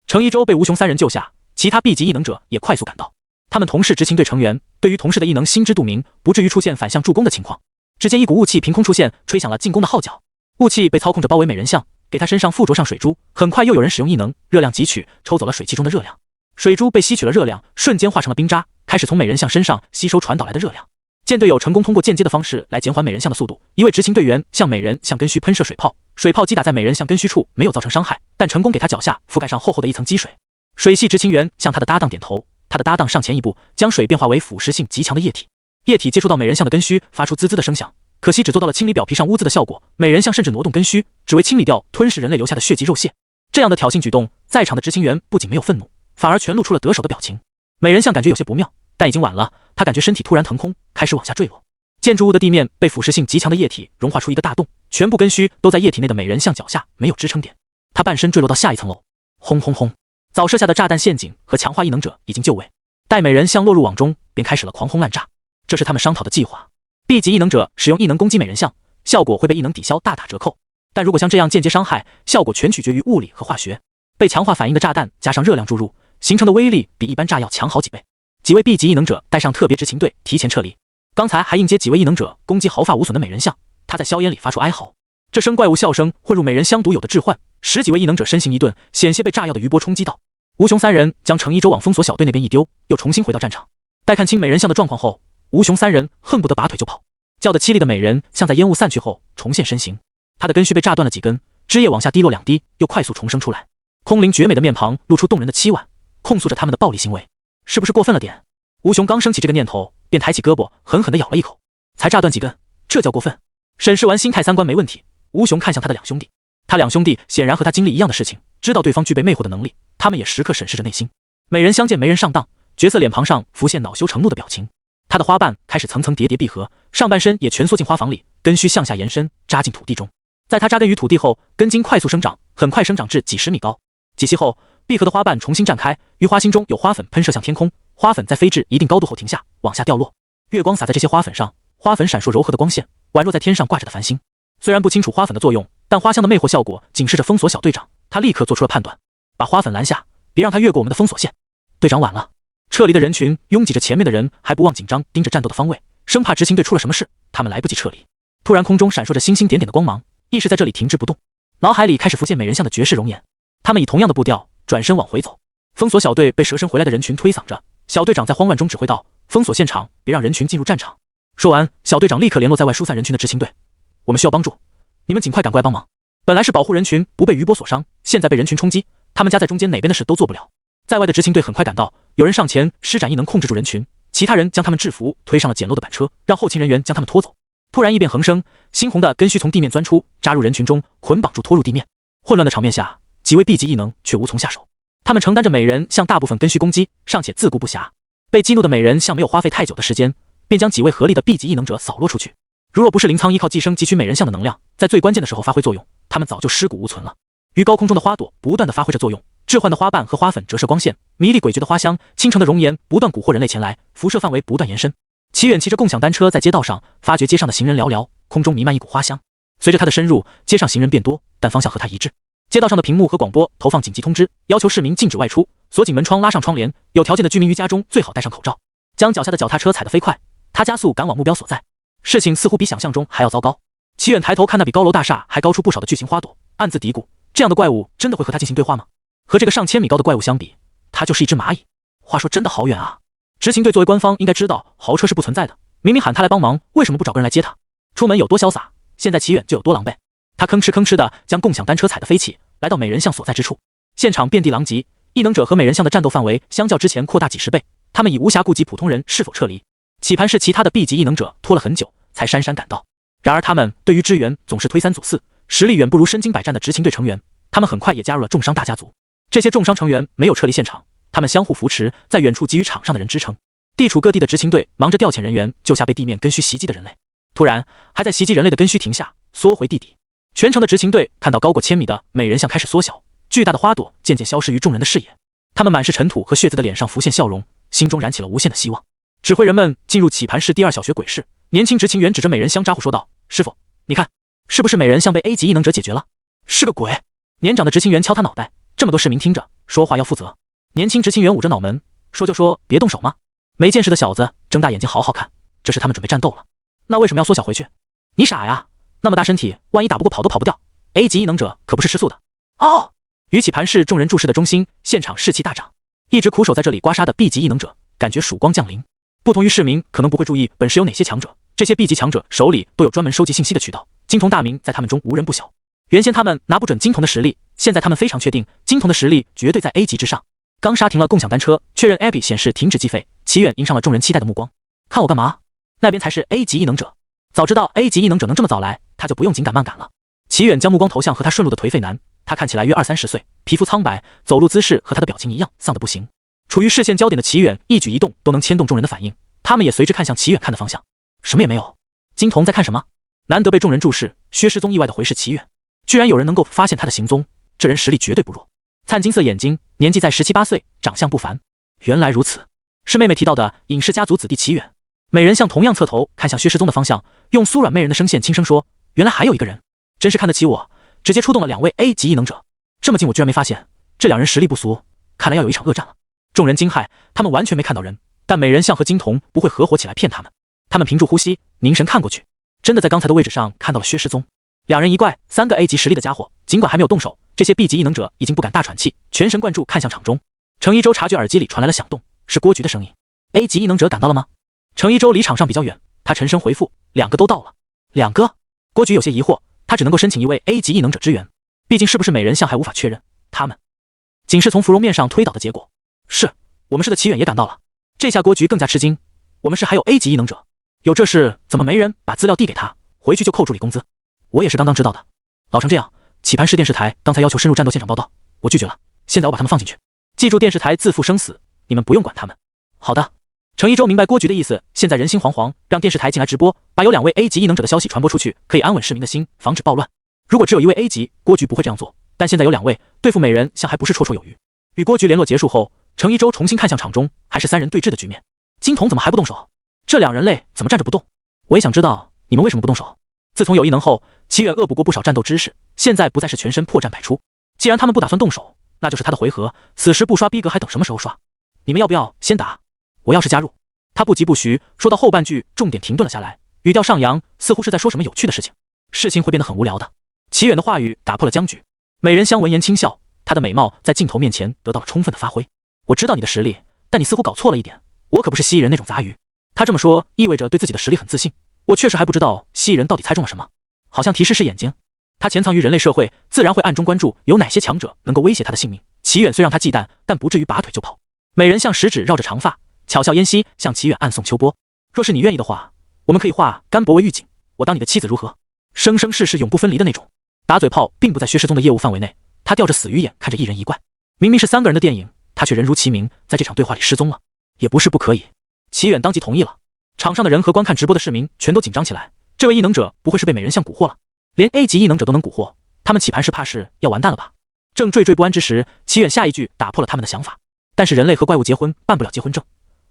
程一舟被吴雄3人救下，其他 B 级异能者也快速赶到。他们同是执勤队成员，对于同事的异能心知肚明，不至于出现反向助攻的情况。只见一股雾气凭空出现，吹响了进攻的号角。雾气被操控着包围美人像，给他身上附着上水珠。很快又有人使用异能热量汲取，抽走了水汽中的热量。水珠被吸取了热量，瞬间化成了冰渣，开始从美人像身上吸收传导来的热量。见队友成功通过间接的方式来减缓美人像的速度，一位执勤队员向美人像根须喷射水炮，水炮击打在美人像根须处，没有造成伤害，但成功给他脚下覆盖上厚厚的一层积水。水系执勤员向他的搭档点头，他的搭档上前一步，将水变化为腐蚀性极强的液体。液体接触到美人像的根须，发出滋滋的声响，可惜只做到了清理表皮上污渍的效果。美人像甚至挪动根须，只为清理掉吞噬人类留下的血迹肉屑。这样的挑衅举动，在场的执勤员不仅没有愤怒，反而全露出了得手的表情。美人像感觉有些不妙，但已经晚了，他感觉身体突然腾空，开始往下坠落。建筑物的地面被腐蚀性极强的液体融化出一个大洞，全部根须都在液体内的美人像脚下，没有支撑点。他半身坠落到下一层楼。轰轰轰！早设下的炸弹陷阱和强化异能者已经就位，待美人像落入网中，便开始了狂轰滥炸。这是他们商讨的计划。B 级异能者使用异能攻击美人像，效果会被异能抵消大打折扣，但如果像这样间接伤害，效果全取决于物理和化学。被强化反应的炸弹加上热量注入，形成的威力比一般炸药强好几倍。几位 B 级异能者带上特别执勤队提前撤离，刚才还应接几位异能者攻击毫发无损的美人像，他在硝烟里发出哀嚎。这声怪物笑声混入美人香独有的致幻，10几位异能者身形一顿，险些被炸药的余波冲击到。吴雄三人将程一舟往封锁小队那边一丢，又重新回到战场。待看清美人像的状况后，吴雄三人恨不得拔腿就跑。叫得凄厉的美人像在烟雾散去后重现身形，她的根须被炸断了几根，汁液往下滴落2滴，又快速重生出来。空灵绝美的面庞露出动人的凄婉，控诉着他们的暴力行为，是不是过分了点？吴雄刚升起这个念头，便抬起胳膊狠狠地咬了一口，才炸断几根，这叫过分？审视完心态3观没问题，吴雄看向他的两兄弟，他两兄弟显然和他经历一样的事情，知道对方具备魅惑的能力，他们也时刻审视着内心。美人相见没人上当，角色脸庞上浮现恼羞成怒的表情，他的花瓣开始层层叠叠闭合，上半身也蜷缩进花房里，根须向下延伸，扎进土地中。在他扎根于土地后，根茎快速生长，很快生长至几10米高。几息后，闭合的花瓣重新绽开，于花心中有花粉喷射向天空，花粉在飞至一定高度后停下，往下掉落。月光洒在这些花粉上，花粉闪烁柔和的光线，宛若在天上挂着的繁星。虽然不清楚花粉的作用，但花香的魅惑效果警示着封锁小队长，他立刻做出了判断，把花粉拦下，别让他越过我们的封锁线。队长晚了。撤离的人群拥挤着前面的人，还不忘紧张盯着战斗的方位，生怕执勤队出了什么事，他们来不及撤离。突然空中闪烁着星星点点的光芒，意识在这里停滞不动，脑海里开始浮现美人像的绝世容颜。他们以同样的步调转身往回走。封锁小队被蛇身回来的人群推搡着，小队长在慌乱中指挥道：封锁现场，别让人群进入战场。说完，小队长立刻联络在外疏散人群的执勤队，我们需要帮助，你们尽快赶过来帮忙。本来是保护人群不被余波所伤，现在被人群冲击，他们夹在中间哪边的事都做不了。在外的执勤队很快赶到，有人上前施展异能控制住人群，其他人将他们制服，推上了简陋的板车，让后勤人员将他们拖走。突然异变横生，猩红的根须从地面钻出，扎入人群中，捆绑住拖入地面。混乱的场面下，几位 B 级异能却无从下手，他们承担着美人向大部分根须攻击，尚且自顾不暇。被激怒的美人像没有花费太久的时间，便将几位合力的 B 级异能者扫落出去。如若不是临仓依靠寄生汲取美人像的能量，在最关键的时候发挥作用，他们早就尸骨无存了。于高空中的花朵不断地发挥着作用，置换的花瓣和花粉折射光线，迷离诡谲的花香，倾城的容颜不断蛊惑人类前来，辐射范围不断延伸。齐远骑着共享单车在街道上，发觉街上的行人寥寥，空中弥漫一股花香。随着他的深入，街上行人变多，但方向和他一致。街道上的屏幕和广播投放紧急通知，要求市民禁止外出，锁紧门窗，拉上窗帘，有条件的居民于家中最好戴上口罩。将脚下的脚踏车踩得飞快，他加速赶往目标所在。事情似乎比想象中还要糟糕。齐远抬头看那比高楼大厦还高出不少的巨型花朵，暗自嘀咕：这样的怪物真的会和他进行对话吗？和这个上千米高的怪物相比，他就是一只蚂蚁。话说真的好远啊！执勤队作为官方应该知道豪车是不存在的，明明喊他来帮忙，为什么不找个人来接他？出门有多潇洒，现在齐远就有多狼狈。他吭哧吭哧的将共享单车踩得飞起，来到美人像所在之处。现场遍地狼藉，异能者和美人像的战斗范围相较之前扩大几10倍，他们已无暇顾及普通人是否撤离。起盘是其他的 B 级异能者拖了很久才姗姗赶到，然而他们对于支援总是推3阻4，实力远不如身经百战的执勤队成员。他们很快也加入了重伤大家族。这些重伤成员没有撤离现场，他们相互扶持，在远处给予场上的人支撑。地处各地的执勤队忙着调遣人员，救下被地面根须袭击的人类。突然，还在袭击人类的根须停下，缩回地底。全城的执勤队看到高过1000米的美人像开始缩小，巨大的花朵渐渐消失于众人的视野。他们满是尘土和血渍的脸上浮现笑容，心中燃起了无限的希望。指挥人们进入棋盘室第2小学鬼室，年轻执勤员指着美人香咋呼说道：师傅，你看，是不是美人像被 A 级异能者解决了？是个鬼！年长的执勤员敲他脑袋，这么多市民听着，说话要负责。年轻执勤员捂着脑门，说就说别动手嘛。没见识的小子睁大眼睛好好看，这是他们准备战斗了。那为什么要缩小回去？你傻呀，那么大身体，万一打不过跑都跑不掉。A 级异能者可不是吃素的。哦！于棋盘室众人注视的中心，现场士气大涨。一直苦守在这里刮痧的 B 级异能者感觉曙光降临。不同于市民可能不会注意本市有哪些强者，这些 B 级强者手里都有专门收集信息的渠道，金童大名在他们中无人不晓。原先他们拿不准金童的实力，现在他们非常确定金童的实力绝对在 A 级之上。刚刹停了共享单车，确认 Abby 显示停止计费，齐远迎上了众人期待的目光。看我干嘛？那边才是 A 级异能者。早知道 A 级异能者能这么早来，他就不用紧赶慢赶了。齐远将目光投向和他顺路的颓废男，他看起来约20-30岁，皮肤苍白，走路姿势和他的表情一样丧得不行。处于视线焦点的齐远一举一动都能牵动众人的反应，他们也随之看向齐远看的方向。什么也没有。金童在看什么？难得被众人注视，薛失踪意外地回视齐远，居然有人能够发现他的行踪，这人实力绝对不弱。灿金色眼睛，年纪在17、18岁，长相不凡。原来如此，是妹妹提到的尹氏家族子弟齐远。美人像同样侧头看向薛失踪的方向，用酥软媚人的声线轻声说：“原来还有一个人，真是看得起我，直接出动了2位 A 级异能者。这么近我居然没发现，这2人实力不俗，看来要有一场恶战了。”众人惊骇，他们完全没看到人，但美人像和金童不会合伙起来骗他们。他们屏住呼吸，凝神看过去，真的在刚才的位置上看到了薛失踪。2人一怪，3个 A 级实力的家伙，尽管还没有动手，这些 B 级异能者已经不敢大喘气，全神贯注看向场中。程一舟察觉耳机里传来了响动，是郭菊的声音。A 级异能者赶到了吗？程一舟离场上比较远，他沉声回复：2个都到了。2个？郭菊有些疑惑，他只能够申请1位 A 级异能者支援，毕竟是不是美人像还无法确认。他们仅是从芙蓉面上推导的结果。是，我们市的齐远也赶到了。这下郭菊更加吃惊，我们市还有 A 级异能者，有这事怎么没人把资料递给他，回去就扣助理工资？我也是刚刚知道的。老成这样，棋盘市电视台刚才要求深入战斗现场报道，我拒绝了，现在我把他们放进去。记住电视台自负生死，你们不用管他们。好的。程一舟明白郭菊的意思，现在人心惶惶，让电视台进来直播，把有2位 A 级异能者的消息传播出去，可以安稳市民的心，防止暴乱。如果只有1位 A 级，郭菊不会这样做，但现在有2位，对付美人像还不是绰绰有余。与郭菊联络结束后，程一舟重新看向场中，还是3人对峙的局面。金童怎么还不动手？这2人类怎么站着不动？我也想知道你们为什么不动手。自从有异能后，齐远恶补过不少战斗知识，现在不再是全身破绽百出。既然他们不打算动手，那就是他的回合，此时不刷逼格还等什么时候刷？你们要不要先打？我要是加入。他不疾不徐，说到后半句，重点停顿了下来，语调上扬，似乎是在说什么有趣的事情。事情会变得很无聊的。齐远的话语打破了僵局。美人香闻言轻笑，她的美貌在镜头面前得到了充分的发挥。我知道你的实力，但你似乎搞错了一点，我可不是蜥蜴人那种杂鱼。他这么说，意味着对自己的实力很自信。我确实还不知道蜥蜴人到底猜中了什么，好像提示是眼睛。他潜藏于人类社会，自然会暗中关注有哪些强者能够威胁他的性命。齐远虽让他忌惮，但不至于拔腿就跑。美人像食指绕着长发，巧笑嫣兮，向齐远暗送秋波。若是你愿意的话，我们可以化甘博为狱警，我当你的妻子如何？生生世世永不分离的那种。打嘴炮并不在薛失踪的业务范围内，他吊着死鱼眼看着一人一怪。明明是3个人的电影，他却人如其名，在这场对话里失踪了。也不是不可以。齐远当即同意了。场上的人和观看直播的市民全都紧张起来，这位异能者不会是被美人像蛊惑了？连 A 级异能者都能蛊惑，他们棋盘是怕是要完蛋了吧？正惴惴不安之时，齐远下一句打破了他们的想法。但是人类和怪物结婚办不了结婚证，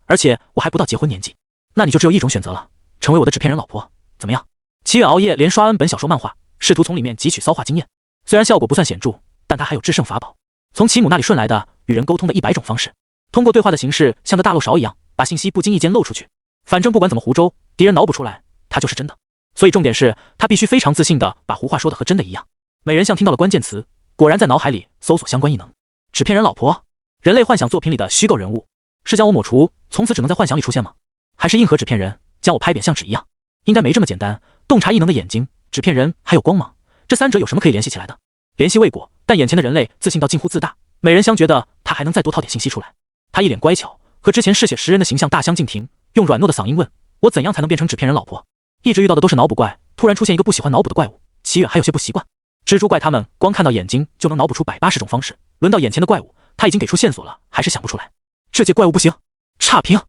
而且我还不到结婚年纪，那你就只有一种选择了，成为我的纸片人老婆，怎么样？齐远熬夜连刷 N 本小说漫画，试图从里面汲取骚话经验，虽然效果不算显著，但他还有制胜法宝，从齐母那里顺来的与人沟通的100种方式，通过对话的形式像个大漏勺一样，把信息不经意间漏出去。反正不管怎么胡诌，敌人脑补出来，他就是真的。所以重点是他必须非常自信地把胡话说的和真的一样。美人像听到了关键词，果然在脑海里搜索相关异能。纸片人老婆，人类幻想作品里的虚构人物，是将我抹除，从此只能在幻想里出现吗？还是硬核纸片人将我拍扁像纸一样？应该没这么简单。洞察异能的眼睛，纸片人还有光芒，这3者有什么可以联系起来的？联系未果，但眼前的人类自信到近乎自大。美人香觉得他还能再多套点信息出来。他一脸乖巧，和之前嗜血食人的形象大相径庭，用软糯的嗓音问：我怎样才能变成纸片人老婆？一直遇到的都是脑补怪，突然出现一个不喜欢脑补的怪物，齐远还有些不习惯。蜘蛛怪他们光看到眼睛就能脑补出180种方式，轮到眼前的怪物，他已经给出线索了，还是想不出来。这届怪物不行，差评。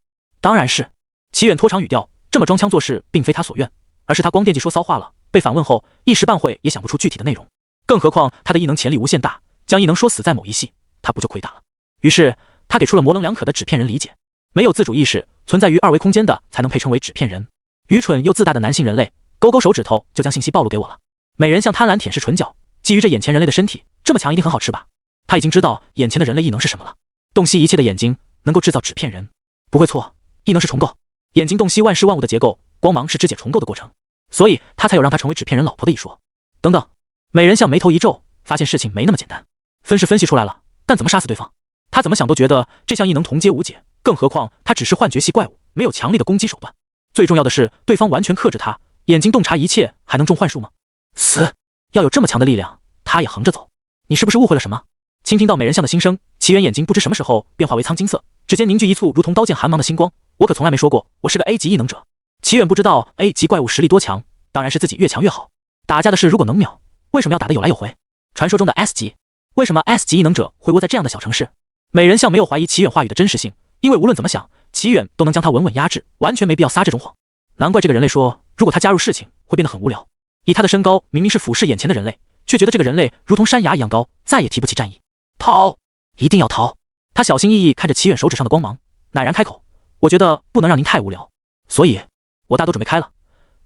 当然是。齐远拖长语调，这么装腔作势并非他所愿，而是他光惦记说骚话了，被反问后一时半会也想不出具体的内容。更何况他的异能潜力无限大，将异能说死在某一系，他不就亏大了？于是他给出了模棱两可的纸片人理解：没有自主意识，存在于2维空间的才能配称为纸片人。愚蠢又自大的男性人类，勾勾手指头就将信息暴露给我了。美人像贪婪舔舐唇角，觊觎着眼前人类的身体，这么强一定很好吃吧？他已经知道眼前的人类异能是什么了。洞悉一切的眼睛能够制造纸片人，不会错，异能是重构。眼睛洞悉万事万物的结构，光芒是肢解重构的过程，所以他才有让他成为纸片人老婆的一说。等等，美人像眉头一皱，发现事情没那么简单。分是分析出来了，但怎么杀死对方？他怎么想都觉得这项异能同阶无解，更何况他只是幻觉系怪物，没有强力的攻击手段。最重要的是，对方完全克制他，眼睛洞察一切，还能中幻术吗？死！要有这么强的力量，他也横着走。你是不是误会了什么？倾听到美人像的心声，齐远眼睛不知什么时候变化为苍金色，指尖凝聚一簇如同刀剑寒芒的星光。我可从来没说过我是个 A 级异能者。齐远不知道 A 级怪物实力多强，当然是自己越强越好。打架的事如果能秒，为什么要打得有来有回？传说中的 S 级，为什么 S 级异能者会窝在这样的小城市？美人像没有怀疑齐远话语的真实性，因为无论怎么想，齐远都能将他稳稳压制，完全没必要撒这种谎。难怪这个人类说，如果他加入事情会变得很无聊。以他的身高，明明是俯视眼前的人类，却觉得这个人类如同山崖一样高，再也提不起战意。逃！一定要逃！他小心翼翼看着齐远手指上的光芒，乃然开口：“我觉得不能让您太无聊，所以我大都准备开了。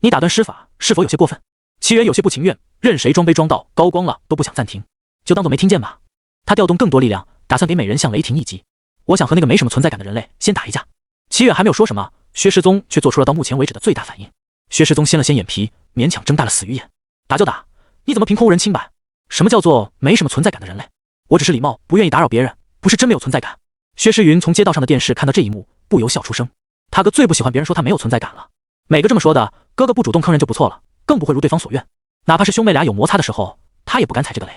你打断施法是否有些过分？”齐远有些不情愿，任谁装杯装到高光了都不想暂停，就当作没听见吧。他调动更多力量，打算给美人像雷霆一击。我想和那个没什么存在感的人类先打一架。齐远还没有说什么，薛师宗却做出了到目前为止的最大反应。薛师宗掀了掀眼皮，勉强睁大了死鱼眼：“打就打，你怎么凭空无人清白？什么叫做没什么存在感的人类？我只是礼貌，不愿意打扰别人，不是真没有存在感。”薛诗云从街道上的电视看到这一幕，不由笑出声。他哥最不喜欢别人说他没有存在感了，每个这么说的，哥哥不主动坑人就不错了，更不会如对方所愿。哪怕是兄妹俩有摩擦的时候，他也不敢踩这个雷。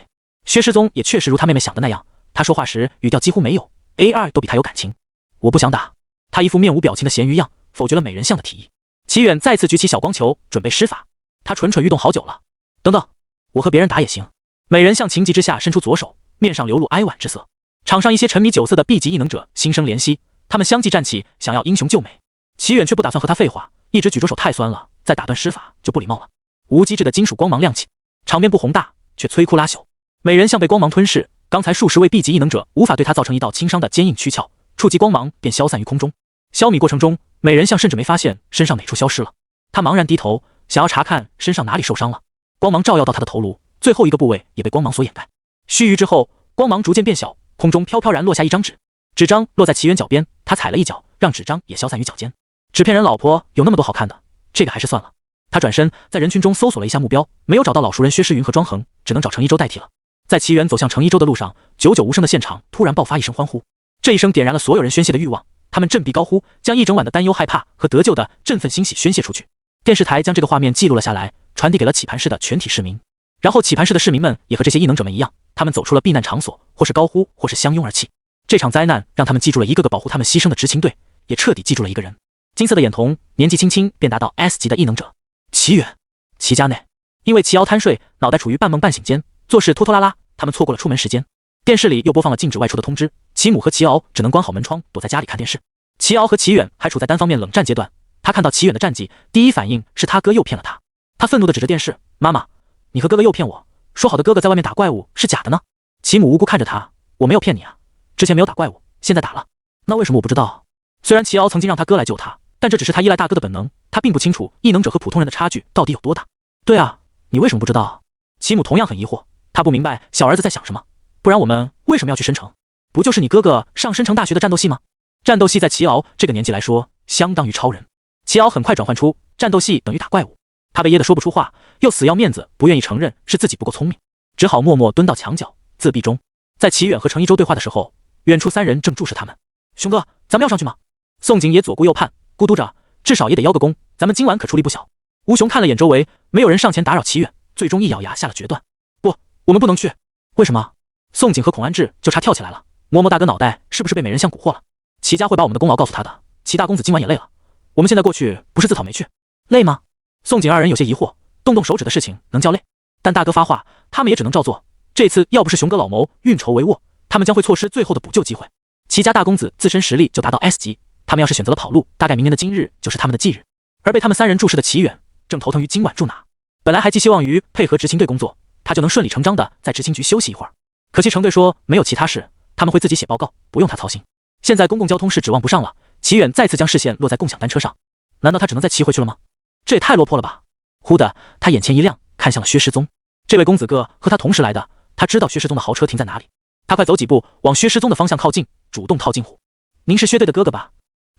薛师宗也确实如他妹妹想的那样，他说话时语调几乎没有 ，A2 都比他有感情。我不想打，他一副面无表情的咸鱼样，否决了美人像的提议。齐远再次举起小光球，准备施法。他蠢蠢欲动好久了。等等，我和别人打也行。美人像情急之下伸出左手，面上流露哀婉之色。场上一些沉迷酒色的 B 级异能者心生怜惜，他们相继站起，想要英雄救美。齐远却不打算和他废话，一直举着手太酸了，再打断施法就不礼貌了。无机质的金属光芒亮起，场面不宏大，却摧枯拉朽。美人像被光芒吞噬，刚才数十位 B 级异能者无法对他造成一道轻伤的坚硬躯壳，触及光芒便消散于空中。消弭过程中，美人像甚至没发现身上哪处消失了。他茫然低头，想要查看身上哪里受伤了。光芒照耀到他的头颅，最后一个部位也被光芒所掩盖。须臾之后，光芒逐渐变小，空中飘飘然落下一张纸，纸张落在齐远脚边，他踩了一脚，让纸张也消散于脚尖。纸片人老婆有那么多好看的，这个还是算了。他转身在人群中搜索了一下目标，没有找到老熟人薛诗云和庄恒，只能找程一舟代替了。在齐远走向程一舟的路上，久久无声的现场突然爆发一声欢呼，这一声点燃了所有人宣泄的欲望，他们振臂高呼，将一整晚的担忧、害怕和得救的振奋欣喜宣泄出去。电视台将这个画面记录了下来，传递给了棋盘室的全体市民。然后棋盘室的市民们也和这些异能者们一样，他们走出了避难场所，或是高呼，或是相拥而泣。这场灾难让他们记住了一个个保护他们牺牲的执勤队，也彻底记住了一个人。金色的眼瞳，年纪轻轻便达到 S 级的异能者齐远。齐家内，因为齐瑶贪睡，脑袋处于半梦半醒间，做事拖拖拉拉，他们错过了出门时间。电视里又播放了禁止外出的通知，齐母和齐瑶只能关好门窗，躲在家里看电视。齐瑶和齐远还处在单方面冷战阶段，他看到齐远的战绩，第一反应是他哥诱骗了他。他愤怒地指着电视：“妈妈，你和哥哥诱骗我，说好的哥哥在外面打怪物是假的呢？”齐母无辜看着他：“我没有骗你啊，之前没有打怪物，现在打了。那为什么我不知道？”虽然齐瑶曾经让他哥来救他，但这只是他依赖大哥的本能，他并不清楚异能者和普通人的差距到底有多大。对啊，你为什么不知道？齐母同样很疑惑，他不明白小儿子在想什么。不然我们为什么要去申城？不就是你哥哥上申城大学的战斗系吗？战斗系在齐瑶这个年纪来说，相当于超人。齐瑶很快转换出战斗系等于打怪物，他被噎得说不出话，又死要面子，不愿意承认是自己不够聪明，只好默默蹲到墙角自闭中。在齐远和程一舟对话的时候，远处三人正注视他们。兄哥，咱们要上去吗？宋景也左顾右盼，咕嘟着，至少也得邀个功，咱们今晚可出力不小。吴雄看了眼周围，没有人上前打扰齐远，最终一咬牙下了决断：不，我们不能去。为什么？宋景和孔安志就差跳起来了，摸摸大哥脑袋，是不是被美人像蛊惑了？齐家会把我们的功劳告诉他的，齐大公子今晚也累了，我们现在过去不是自讨没趣，累吗？宋景二人有些疑惑，动动手指的事情能叫累？但大哥发话，他们也只能照做。这次要不是熊哥老谋运筹帷幄，他们将会错失最后的补救机会。齐家大公子自身实力就达到 S 级，他们要是选择了跑路，大概明年的今日就是他们的忌日。而被他们三人注视的齐远正头疼于今晚住哪，本来还寄希望于配合执勤队工作，他就能顺理成章的在执勤局休息一会儿。可惜程队说没有其他事，他们会自己写报告，不用他操心。现在公共交通是指望不上了，齐远再次将视线落在共享单车上，难道他只能再骑回去了吗？这也太落魄了吧！忽的，他眼前一亮，看向了薛失踪。这位公子哥和他同时来的，他知道薛失踪的豪车停在哪里。他快走几步往薛失踪的方向靠近，主动套近乎：“您是薛队的哥哥吧？”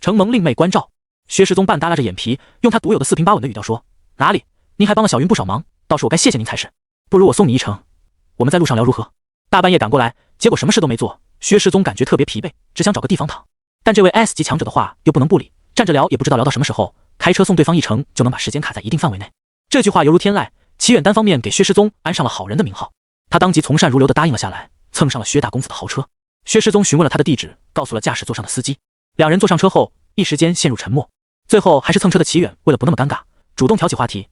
承蒙令妹关照。薛失踪半耷拉着眼皮，用他独有的四平八稳的语调说：“哪里？您还帮了小云不少忙，倒是我该谢谢您才是。不如我送你一程，我们在路上聊如何？”大半夜赶过来，结果什么事都没做。薛失踪感觉特别疲惫，只想找个地方躺。但这位 S 级强者的话又不能不理，站着聊也不知道聊到什么时候，开车送对方一程就能把时间卡在一定范围内。这句话犹如天籁，齐远单方面给薛失踪安上了好人的名号。他当即从善如流地答应了下来，蹭上了薛大公子的豪车。薛失踪询问了他的地址，告诉了驾驶座上的司机。两人坐上车后，一时间陷入沉默。最后还是蹭车的齐远为了不那么尴尬，主动挑起话题：“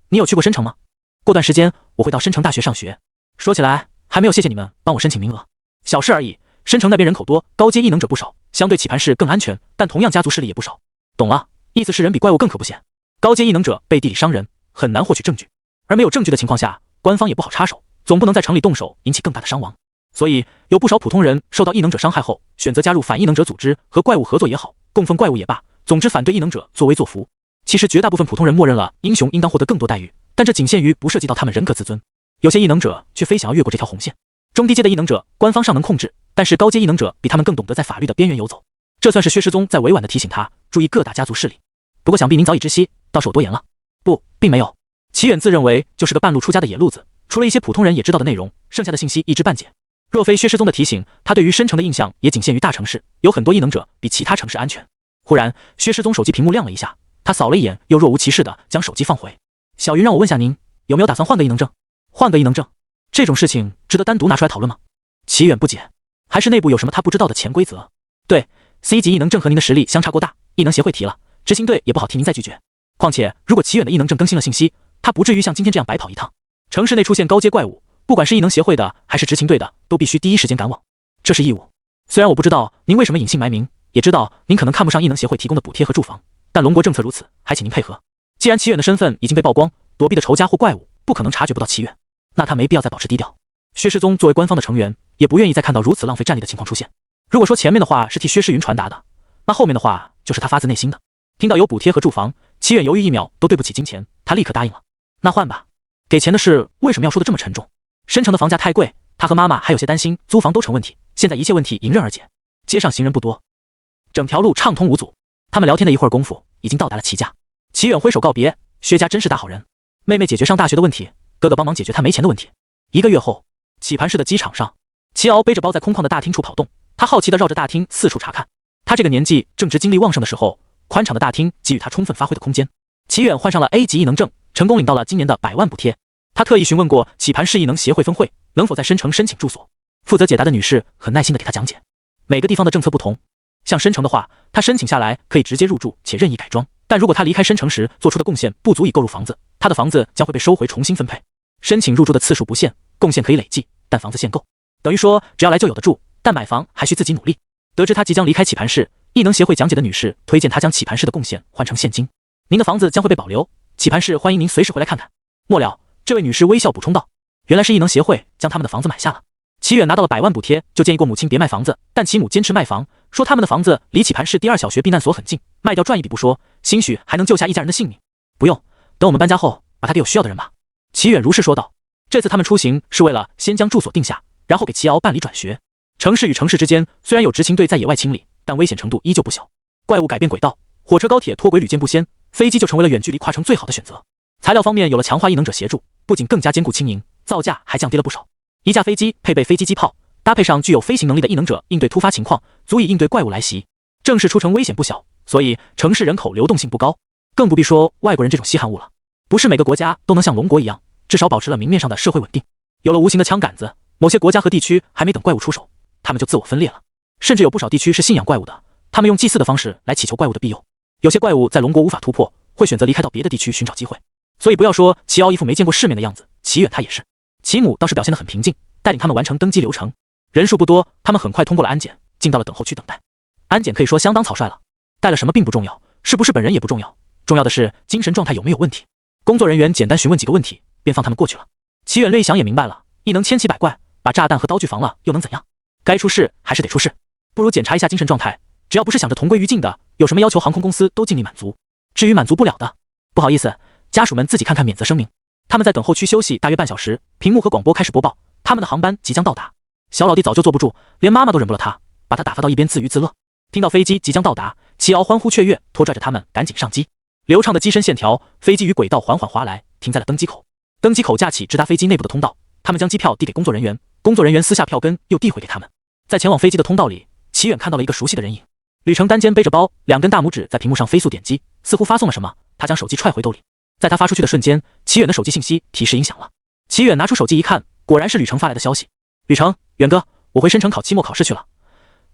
你有去过申城吗？过段时间我会到申城大学上学。说起来，还没有谢谢你们帮我申请名额。小事而已，申城那边人口多，高阶异能者不少，相对棋盘室更安全，但同样家族势力也不少。懂了，意思是人比怪物更可不显。高阶异能者背地里伤人，很难获取证据，而没有证据的情况下，官方也不好插手，总不能在城里动手引起更大的伤亡。所以有不少普通人受到异能者伤害后，选择加入反异能者组织，和怪物合作也好，供奉怪物也罢，总之反对异能者作威作福。其实绝大部分普通人默认了英雄应当获得更多待遇，但这仅限于不涉及到他们人格自尊。有些异能者却非想要越过这条红线。中低阶的异能者官方尚能控制，但是高阶异能者比他们更懂得在法律的边缘游走。这算是薛师宗在委婉地提醒他注意各大家族势力。不过想必您早已知悉，到时候多言了。不，并没有。齐远自认为就是个半路出家的野路子，除了一些普通人也知道的内容，剩下的信息一知半解。若非薛师宗的提醒，他对于申城的印象也仅限于大城市，有很多异能者比其他城市安全。忽然，薛师宗手机屏幕亮了一下，他扫了一眼，又若无其事地将手机放回。小云让我问下您，有没有打算换个异能证？换个异能证，这种事情值得单独拿出来讨论吗？齐远不解，还是内部有什么他不知道的潜规则？对 ，C 级异能证和您的实力相差过大，异能协会提了，执行队也不好替您再拒绝。况且，如果齐远的异能证更新了信息，他不至于像今天这样白跑一趟。城市内出现高阶怪物，不管是异能协会的还是执勤队的，都必须第一时间赶往，这是义务。虽然我不知道您为什么隐姓埋名，也知道您可能看不上异能协会提供的补贴和住房，但龙国政策如此，还请您配合。既然齐远的身份已经被曝光，躲避的仇家或怪物不可能察觉不到齐远，那他没必要再保持低调。薛师宗作为官方的成员，也不愿意再看到如此浪费战力的情况出现。如果说前面的话是替薛世云传达的，那后面的话就是他发自内心的。听到有补贴和住房，齐远犹豫一秒都对不起金钱，他立刻答应了。那换吧。给钱的事为什么要说的这么沉重？申城的房价太贵，他和妈妈还有些担心租房都成问题，现在一切问题迎刃而解。街上行人不多，整条路畅通无阻。他们聊天的一会儿功夫，已经到达了齐家。齐远挥手告别，薛家真是大好人。妹妹解决上大学的问题，哥哥帮忙解决他没钱的问题。1个月后，棋盘市的机场上，齐敖背着包在空旷的大厅处跑动，他好奇地绕着大厅四处查看。他这个年纪正值精力旺盛的时候，宽敞的大厅给予他充分发挥的空间。齐远换上了 A 级异能证，成功领到了今年的100万补贴。他特意询问过棋盘市异能协会分会能否在申城申请住所，负责解答的女士很耐心地给他讲解。每个地方的政策不同，像申城的话，他申请下来可以直接入住且任意改装，但如果他离开申城时做出的贡献不足以购入房子，他的房子将会被收回重新分配。申请入住的次数不限，贡献可以累计，但房子限购，等于说只要来就有的住，但买房还需自己努力。得知他即将离开棋盘市，异能协会讲解的女士推荐他将棋盘市的贡献换成现金，您的房子将会被保留，棋盘市欢迎您随时回来看看。末了，这位女士微笑补充道，原来是异能协会将他们的房子买下了。齐远拿到了100万补贴，就建议过母亲别卖房子，但齐母坚持卖房，说他们的房子离棋盘市第2小学避难所很近，卖掉赚一笔不说，兴许还能救下一家人的性命。不用，等我们搬家后把它给有需要的人吧。齐远如是说道。这次他们出行是为了先将住所定下，然后给齐敖办理转学。城市与城市之间虽然有执勤队在野外清理，但危险程度依旧不小。怪物改变轨道，火车高铁脱轨屡见不鲜，飞机就成为了远距离跨城最好的选择。材料方面有了强化异能者协助，不仅更加坚固轻盈，造价还降低了不少。一架飞机配备飞机机炮，搭配上具有飞行能力的异能者，应对突发情况，足以应对怪物来袭。正式出城危险不小，所以城市人口流动性不高，更不必说外国人这种稀罕物了。不是每个国家都能像龙国一样，至少保持了明面上的社会稳定。有了无形的枪杆子，某些国家和地区还没等怪物出手，他们就自我分裂了。甚至有不少地区是信仰怪物的，他们用祭祀的方式来祈求怪物的庇佑。有些怪物在龙国无法突破，会选择离开到别的地区寻找机会。所以不要说齐敖一副没见过世面的样子，齐远他也是。齐母倒是表现得很平静，带领他们完成登机流程。人数不多，他们很快通过了安检，进到了等候区等待。安检可以说相当草率了，带了什么并不重要，是不是本人也不重要，重要的是精神状态有没有问题。工作人员简单询问几个问题，便放他们过去了。齐远略一想也明白了，异能千奇百怪，把炸弹和刀具防了又能怎样？该出事还是得出事，不如检查一下精神状态，只要不是想着同归于尽的，有什么要求航空公司都尽力满足。至于满足不了的，不好意思，家属们自己看看免责声明。他们在等候区休息大约半小时，屏幕和广播开始播报，他们的航班即将到达。小老弟早就坐不住，连妈妈都忍不了他，把他打发到一边自娱自乐。听到飞机即将到达，齐敖欢呼雀跃，拖拽着他们赶紧上机。流畅的机身线条，飞机与轨道缓缓滑来，停在了登机口。登机口架起直达飞机内部的通道，他们将机票递给工作人员，工作人员撕下票根又递回给他们。在前往飞机的通道里，齐远看到了一个熟悉的人影。吕程单肩背着包，2根大拇指在屏幕上飞速点击，似乎发送了什么。他将手机踹回兜里，在他发出去的瞬间，齐远的手机信息提示音响了。齐远拿出手机一看，果然是吕程发来的消息。吕程，远哥，我回申城考期末考试去了，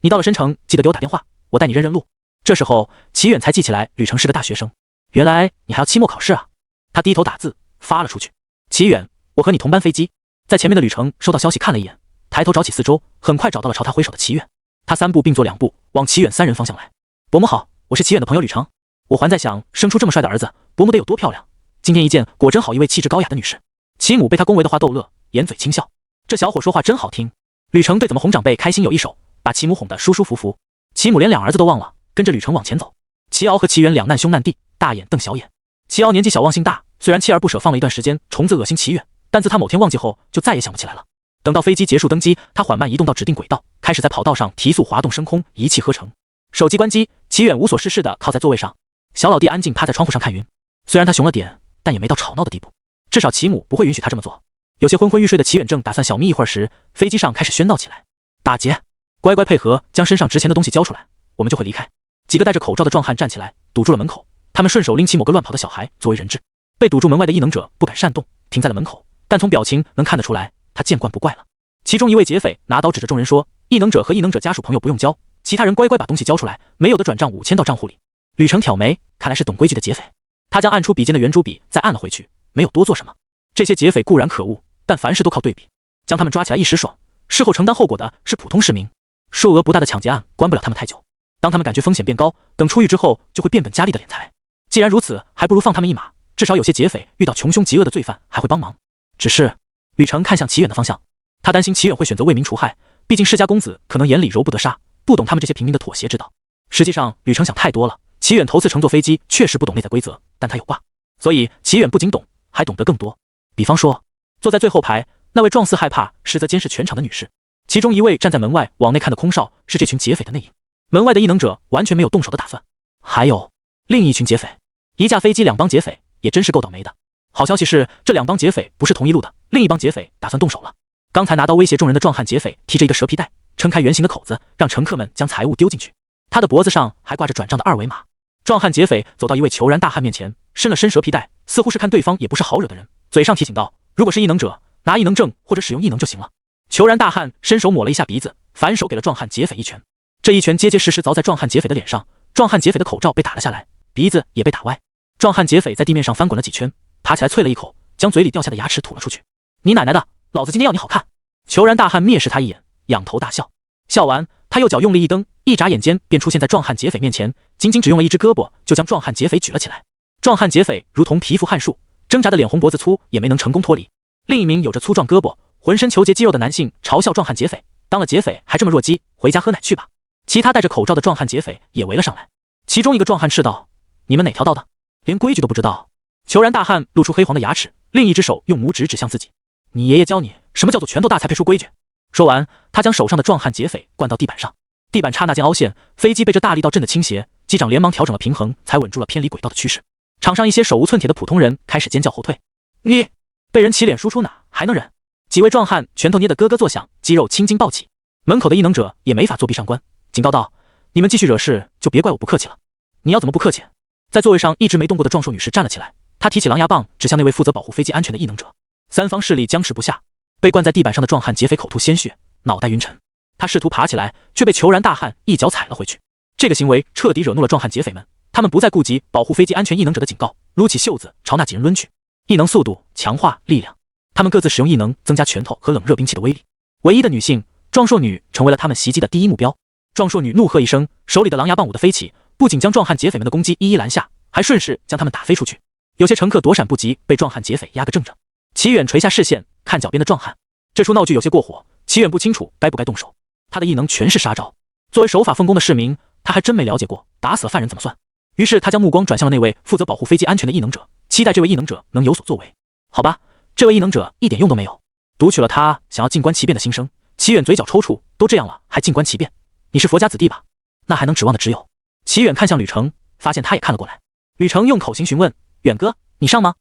你到了申城记得给我打电话，我带你认路。这时候齐远才记起来吕程是个大学生，原来你还要期末考试啊。他低头打字发了出去。齐远，我和你同班飞机。在前面的吕程收到消息看了一眼，抬头找起四周，很快找到了朝他挥手的齐远。他3步并作2步，往齐远3人方向来。伯母好，我是齐远的朋友吕成。我还在想，生出这么帅的儿子，伯母得有多漂亮。今天一见，果真好一位气质高雅的女士。齐母被他恭维的话逗乐，掩嘴轻笑。这小伙说话真好听。吕成对怎么哄长辈开心有一手，把齐母哄得舒舒服服。齐母连2儿子都忘了，跟着吕成往前走。齐敖和齐远两难兄难弟，大眼瞪小眼。齐敖年纪小忘性大，虽然锲而不舍放了一段时间虫子恶心齐远，但自他某天忘记后，就再也想不起来了。等到飞机结束登机，他缓慢移动到指定轨道，开始在跑道上提速滑动升空，一气呵成。手机关机，齐远无所事事地靠在座位上，小老弟安静趴在窗户上看云。虽然他熊了点，但也没到吵闹的地步，至少齐母不会允许他这么做。有些昏昏欲睡的齐远正打算小眯一会儿时，飞机上开始喧闹起来。打劫！乖乖配合，将身上值钱的东西交出来，我们就会离开。几个戴着口罩的壮汉站起来，堵住了门口。他们顺手拎起某个乱跑的小孩作为人质。被堵住门外的异能者不敢擅动，停在了门口，但从表情能看得出来，他见惯不怪了。其中一位劫匪拿刀指着众人说：“异能者和异能者家属朋友不用交，其他人乖乖把东西交出来，没有的转账5000到账户里。”吕成挑眉，看来是懂规矩的劫匪。他将按出笔尖的圆珠笔再按了回去，没有多做什么。这些劫匪固然可恶，但凡事都靠对比，将他们抓起来一时爽，事后承担后果的是普通市民。数额不大的抢劫案关不了他们太久，当他们感觉风险变高，等出狱之后就会变本加厉的敛财。既然如此，还不如放他们一马，至少有些劫匪遇到穷凶极恶的罪犯还会帮忙。只是吕成看向齐远的方向，他担心齐远会选择为民除害，毕竟世家公子可能眼里揉不得沙，不懂他们这些平民的妥协之道。实际上吕成想太多了，齐远头次乘坐飞机确实不懂内在规则，但他有挂，所以齐远不仅懂，还懂得更多。比方说，坐在最后排那位状似害怕实则监视全场的女士，其中一位站在门外往内看的空少是这群劫匪的内应，门外的异能者完全没有动手的打算。还有另一群劫匪，一架飞机2帮劫匪也真是够倒霉的。好消息是，这2帮劫匪不是同一路的，另一帮劫匪打算动手了。刚才拿刀威胁众人的壮汉劫匪提着一个蛇皮袋，撑开圆形的口子，让乘客们将财物丢进去。他的脖子上还挂着转账的2维码。壮汉劫匪走到一位虬髯大汉面前，伸了伸蛇皮袋，似乎是看对方也不是好惹的人，嘴上提醒道：“如果是异能者，拿异能证或者使用异能就行了。”虬髯大汉伸手抹了一下鼻子，反手给了壮汉劫匪一拳。这一拳结结实实凿在壮汉劫匪的脸上，壮汉劫匪的口罩被打了下来，鼻子也被打歪。壮汉劫匪在地面上翻滚了几圈，爬起来啐了一口，将嘴里掉下的牙齿吐了出去。“你奶奶的，老子今天要你好看！”虬髯大汉蔑视他一眼，仰头大笑。笑完，他右脚用力一蹬，一眨眼间便出现在壮汉劫匪面前，仅仅只用了一只胳膊就将壮汉劫匪举了起来。壮汉劫匪如同蚍蜉撼树，挣扎的脸红脖子粗，也没能成功脱离。另一名有着粗壮胳膊、浑身虬结肌肉的男性嘲笑壮汉劫匪：“当了劫匪还这么弱鸡，回家喝奶去吧。”其他戴着口罩的壮汉劫匪也围了上来。其中一个壮汉斥道：“你们哪条道的？连规矩都不知道！”虬髯大汉露出黑黄的牙齿，另一只手用拇指指向自己：“你爷爷教你什么叫做拳头大才配出规矩。”说完，他将手上的壮汉劫匪灌到地板上，地板刹那间凹陷，飞机被这大力道震得倾斜，机长连忙调整了平衡，才稳住了偏离轨道的趋势。场上一些手无寸铁的普通人开始尖叫后退。你被人起脸输出哪还能忍？几位壮汉拳头捏得咯咯作响，肌肉青筋暴起。门口的异能者也没法作壁上观，警告道：“你们继续惹事，就别怪我不客气了。”“你要怎么不客气？”在座位上一直没动过的壮硕女士站了起来，她提起狼牙棒指向那位负责保护飞机安全的异能者。三方势力僵持不下，被灌在地板上的壮汉劫匪口吐鲜血，脑袋晕沉。他试图爬起来，却被虬髯大汉一脚踩了回去。这个行为彻底惹怒了壮汉劫匪们，他们不再顾及保护飞机安全异能者的警告，撸起袖子朝那几人抡去。异能速度、强化、力量，他们各自使用异能增加拳头和冷热兵器的威力。唯一的女性壮硕女成为了他们袭击的第一目标。壮硕女怒喝一声，手里的狼牙棒舞得飞起，不仅将壮汉劫匪们的攻击一一拦下，还顺势将他们打飞出去。有些乘客躲闪不及，被壮汉劫匪压个正着。齐远垂下视线看脚边的壮汉，这出闹剧有些过火，齐远不清楚该不该动手。他的异能全是杀招，作为守法奉公的市民，他还真没了解过打死了犯人怎么算。于是他将目光转向了那位负责保护飞机安全的异能者，期待这位异能者能有所作为。好吧，这位异能者一点用都没有。读取了他想要静观其变的心声，齐远嘴角抽搐，都这样了还静观其变？你是佛家子弟吧？那还能指望的只有……齐远看向吕成，发现他也看了过来。吕成用口型询问：“远哥，你上吗？”“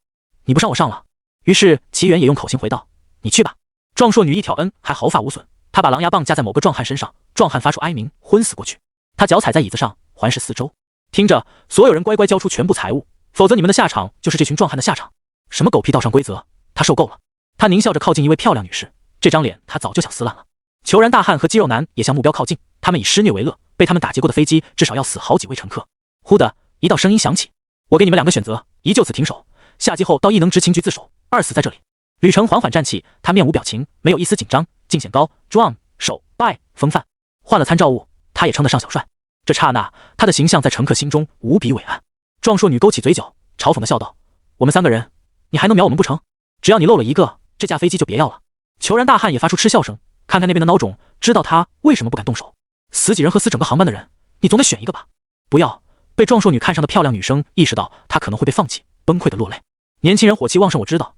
你不上我上了。”于是齐远也用口型回道：“你去吧。”壮硕女一挑恩还毫发无损，她把狼牙棒架在某个壮汉身上，壮汉发出哀鸣，昏死过去。她脚踩在椅子上，环视四周，听着，所有人乖乖交出全部财物，否则你们的下场就是这群壮汉的下场。什么狗屁道上规则，他受够了。他狞笑着靠近一位漂亮女士，这张脸他早就想撕烂了。虬髯大汉和肌肉男也向目标靠近，他们以施虐为乐，被他们打劫过的飞机至少要死好几位乘客。忽的一道声音响起：“我给你们2个选择，一就此停手，下机后到异能执勤局自首；2死在这里。”吕成缓缓站起，他面无表情，没有一丝紧张，尽显高壮手败风范。换了参照物，他也称得上小帅。这刹那，他的形象在乘客心中无比伟岸。壮硕女勾起嘴角，嘲讽地笑道：“我们3个人，你还能秒我们不成？只要你漏了一个，这架飞机就别要了。”虬髯大汉也发出嗤笑声，看看那边的孬种，知道他为什么不敢动手。死几人和死整个航班的人，你总得选一个吧？不要。被壮硕女看上的漂亮女生意识到她可能会被放弃，崩溃的落泪。年轻人火气旺盛，我知道，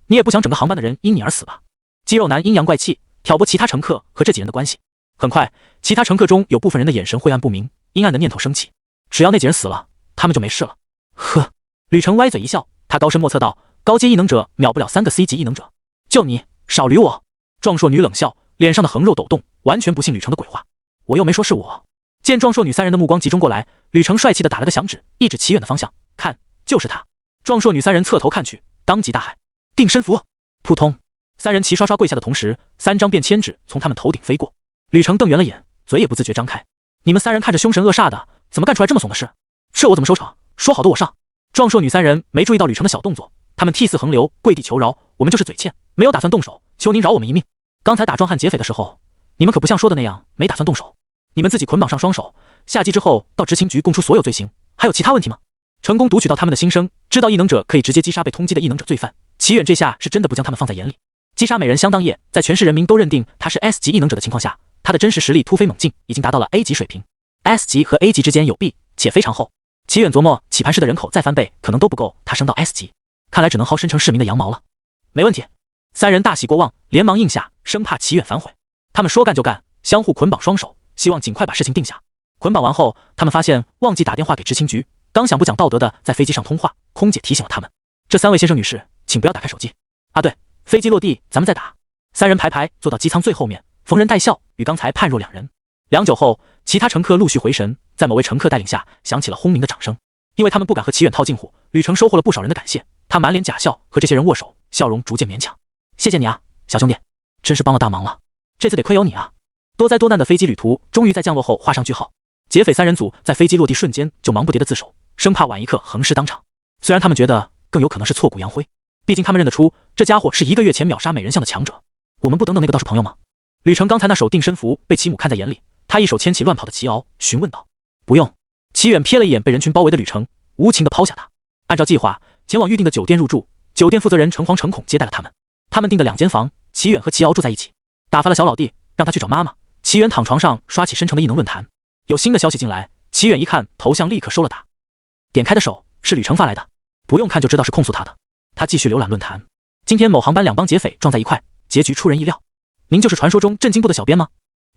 你也不想整个航班的人因你而死吧？肌肉男阴阳怪气，挑拨其他乘客和这几人的关系。很快，其他乘客中有部分人的眼神晦暗不明，阴暗的念头升起。只要那几人死了，他们就没事了。呵，吕程歪嘴一笑，他高深莫测道：“高阶异能者秒不了3个 C 级异能者，就你少捋我。”壮硕女冷笑，脸上的横肉抖动，完全不信吕程的鬼话。我又没说是我。见壮硕女3人的目光集中过来，吕程帅气的打了个响指，一指齐远的方向，看，就是他。壮硕女3人侧头看去，当即大喊：“定身符！”扑通，3人齐刷刷跪下的同时，3张便签纸从他们头顶飞过。吕程瞪圆了眼，嘴也不自觉张开：“你们3人看着凶神恶煞的，怎么干出来这么怂的事？这我怎么收场？说好的我上！”壮硕女3人没注意到吕程的小动作，他们涕泗横流，跪地求饶：“我们就是嘴欠，没有打算动手，求您饶我们一命。刚才打壮汉劫匪的时候，你们可不像说的那样没打算动手。你们自己捆绑上双手，下机之后到执勤局供出所有罪行，还有其他问题吗？”成功读取到他们的心声，知道异能者可以直接击杀被通缉的异能者罪犯，齐远这下是真的不将他们放在眼里。击杀美人相当夜，在全市人民都认定他是 S 级异能者的情况下，他的真实实力突飞猛进，已经达到了 A 级水平。S 级和 A 级之间有壁，且非常厚。齐远琢磨，棋盘市的人口再翻倍，可能都不够他升到 S 级，看来只能薅深城市民的羊毛了。没问题，3人大喜过望，连忙应下，生怕齐远反悔。他们说干就干，相互捆绑双手，希望尽快把事情定下。捆绑完后，他们发现忘记打电话给执勤局，刚想不讲道德的在飞机上通话，空姐提醒了他们：“这3位先生女士，请不要打开手机。啊对，飞机落地咱们再打。”3人排排坐到机舱最后面，逢人带笑，与刚才判若两人。良久后，其他乘客陆续回神，在某位乘客带领下，响起了轰鸣的掌声。因为他们不敢和齐远套近乎，吕程收获了不少人的感谢。他满脸假笑，和这些人握手，笑容逐渐勉强。“谢谢你啊，小兄弟，真是帮了大忙了。这次得亏有你啊！”多灾多难的飞机旅途终于在降落后画上句号。劫匪3人组在飞机落地瞬间就忙不迭的自首，生怕晚一刻横尸当场。虽然他们觉得更有可能是挫骨扬灰，毕竟他们认得出这家伙是1个月前秒杀美人像的强者。我们不等等那个倒是朋友吗？吕程刚才那手定身符被齐母看在眼里，他一手牵起乱跑的齐敖，询问道：“不用。”齐远瞥了一眼被人群包围的吕程，无情地抛下他。按照计划，前往预定的酒店入住。酒店负责人诚惶诚恐接待了他们。他们订的2间房，齐远和齐敖住在一起。打发了小老弟，让他去找妈妈。齐远躺床上刷起深城的异能论坛，有新的消息进来。齐远一看头像，立刻收了打。点开的手是吕程发来的，不用看就知道是控诉他的。他继续浏览论坛。今天某航班2帮劫匪撞在一块，结局出人意料。您就是传说中震惊部的小编吗？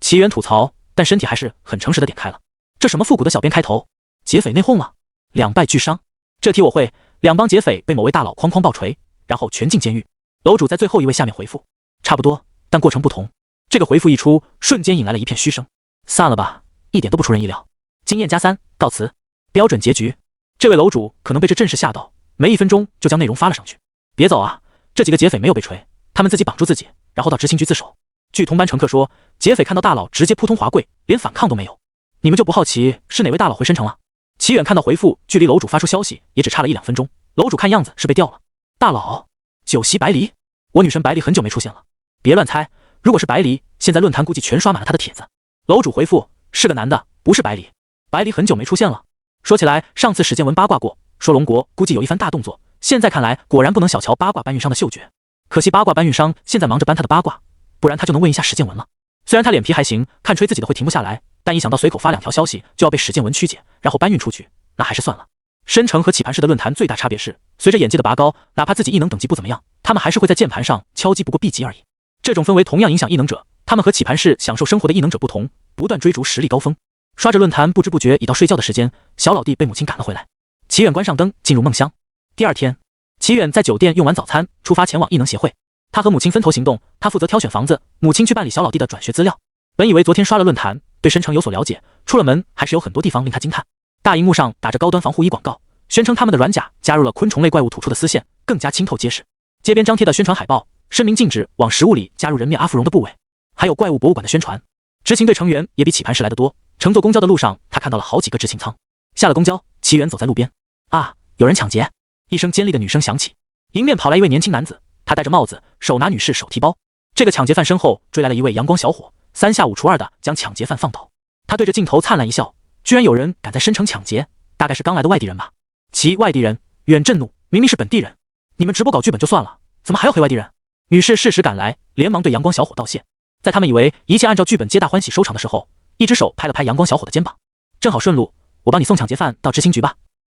齐远吐槽，但身体还是很诚实的点开了。这什么复古的小编开头？劫匪内讧了，2败俱伤。这题我会。2帮劫匪被某位大佬哐哐暴锤，然后全进监狱。楼主在最后一位下面回复：“差不多，但过程不同。”这个回复一出，瞬间引来了一片嘘声。散了吧，一点都不出人意料。经验+3，告辞。标准结局。这位楼主可能被这阵势吓到，没1分钟就将内容发了上去。别走啊！这几个劫匪没有被锤，他们自己绑住自己，然后到执勤局自首。据同班乘客说，劫匪看到大佬直接扑通滑跪，连反抗都没有。你们就不好奇是哪位大佬回深城了？齐远看到回复，距离楼主发出消息也只差了1-2分钟。楼主看样子是被调了。大佬，酒席白离，我女神白离很久没出现了。别乱猜，如果是白离，现在论坛估计全刷满了他的帖子。楼主回复：是个男的，不是白离。白离很久没出现了。说起来，上次史建文八卦过，说龙国估计有一番大动作。现在看来，果然不能小瞧八卦搬运商的嗅觉。可惜八卦搬运商现在忙着搬他的八卦，不然他就能问一下史建文了。虽然他脸皮还行，看吹自己的会停不下来，但一想到随口发2条消息就要被史建文曲解，然后搬运出去，那还是算了。深城和棋盘市的论坛最大差别是，随着眼界的拔高，哪怕自己异能等级不怎么样，他们还是会在键盘上敲击不过 B 级而已。这种氛围同样影响异能者，他们和棋盘市享受生活的异能者不同，不断追逐实力高峰。刷着论坛，不知不觉已到睡觉的时间，小老弟被母亲赶了回来。齐远关上灯，进入梦乡。第二天，齐远在酒店用完早餐，出发前往异能协会。他和母亲分头行动，他负责挑选房子，母亲去办理小老弟的转学资料。本以为昨天刷了论坛，对深城有所了解，出了门还是有很多地方令他惊叹。大荧幕上打着高端防护衣广告，宣称他们的软甲加入了昆虫类怪物吐出的丝线，更加清透结实。街边张贴的宣传海报，声明禁止往食物里加入人面阿芙蓉的部位，还有怪物博物馆的宣传。执勤队成员也比棋盘市来得多。乘坐公交的路上，他看到了好几个执勤舱。下了公交，齐远走在路边，啊，有人抢劫！一声尖利的女声响起，迎面跑来一位年轻男子，他戴着帽子，手拿女士手提包。这个抢劫犯身后追来了一位阳光小伙，3下5除2的将抢劫犯放倒。他对着镜头灿烂一笑，居然有人敢在申城抢劫，大概是刚来的外地人吧。其外地人远震怒，明明是本地人，你们直播搞剧本就算了，怎么还要黑外地人？女士适时赶来，连忙对阳光小伙道谢。在他们以为一切按照剧本皆大欢喜收场的时候，一只手拍了拍阳光小伙的肩膀，正好顺路，我帮你送抢劫犯到执行局吧。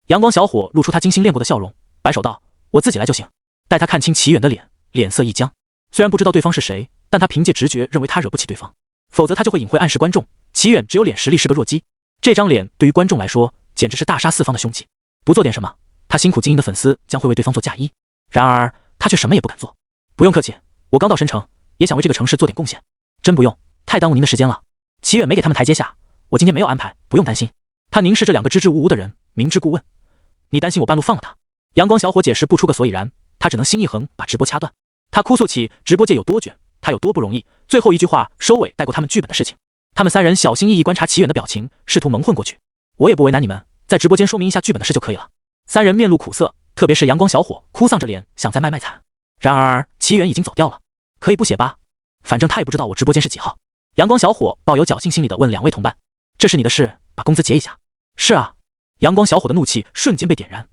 阳光小伙露出他精心练过的笑容，摆手道，我自己来就行。待他看清齐远的脸，脸色一僵，虽然不知道对方是谁，但他凭借直觉认为他惹不起对方，否则他就会隐晦暗示观众，齐远只有脸实力是个弱鸡。这张脸对于观众来说简直是大杀四方的凶器，不做点什么，他辛苦经营的粉丝将会为对方做嫁衣。然而他却什么也不敢做。不用客气，我刚到申城，也想为这个城市做点贡献。真不用，太耽误您的时间了。齐远没给他们台阶下，我今天没有安排，不用担心。他凝视着2个支支吾吾的人，明知故问，你担心我半路放了他？阳光小伙解释不出个所以然，他只能心一横把直播掐断。他哭诉起直播界有多卷，他有多不容易，最后一句话收尾带过他们剧本的事情。他们3人小心翼翼观察齐远的表情，试图蒙混过去。我也不为难你们，在直播间说明一下剧本的事就可以了。3人面露苦涩，特别是阳光小伙哭丧着脸想再卖卖惨。然而齐远已经走掉了。可以不写吧？反正他也不知道我直播间是几号。阳光小伙抱有侥幸心理的问2位同伴，这是你的事，把工资结一下。是啊。阳光小伙的怒气瞬间被点燃，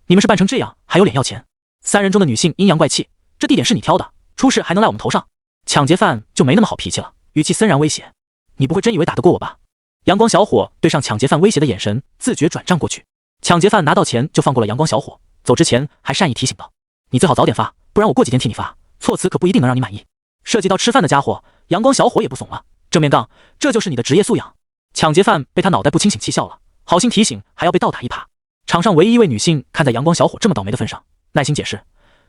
你们是扮成这样还有脸要钱？3人中的女性阴阳怪气，这地点是你挑的，出事还能赖我们头上？抢劫犯就没那么好脾气了，语气森然威胁，你不会真以为打得过我吧？阳光小伙对上抢劫犯威胁的眼神自觉转账过去。抢劫犯拿到钱就放过了阳光小伙，走之前还善意提醒道，你最好早点发，不然我过几天替你发，措辞可不一定能让你满意。涉及到吃饭的家伙，阳光小伙也不怂了，正面杠，这就是你的职业素养。抢劫犯被他脑袋不清醒气笑了，好心提醒还要被倒打一耙。场上唯一一位女性看在阳光小伙这么倒霉的份上，耐心解释，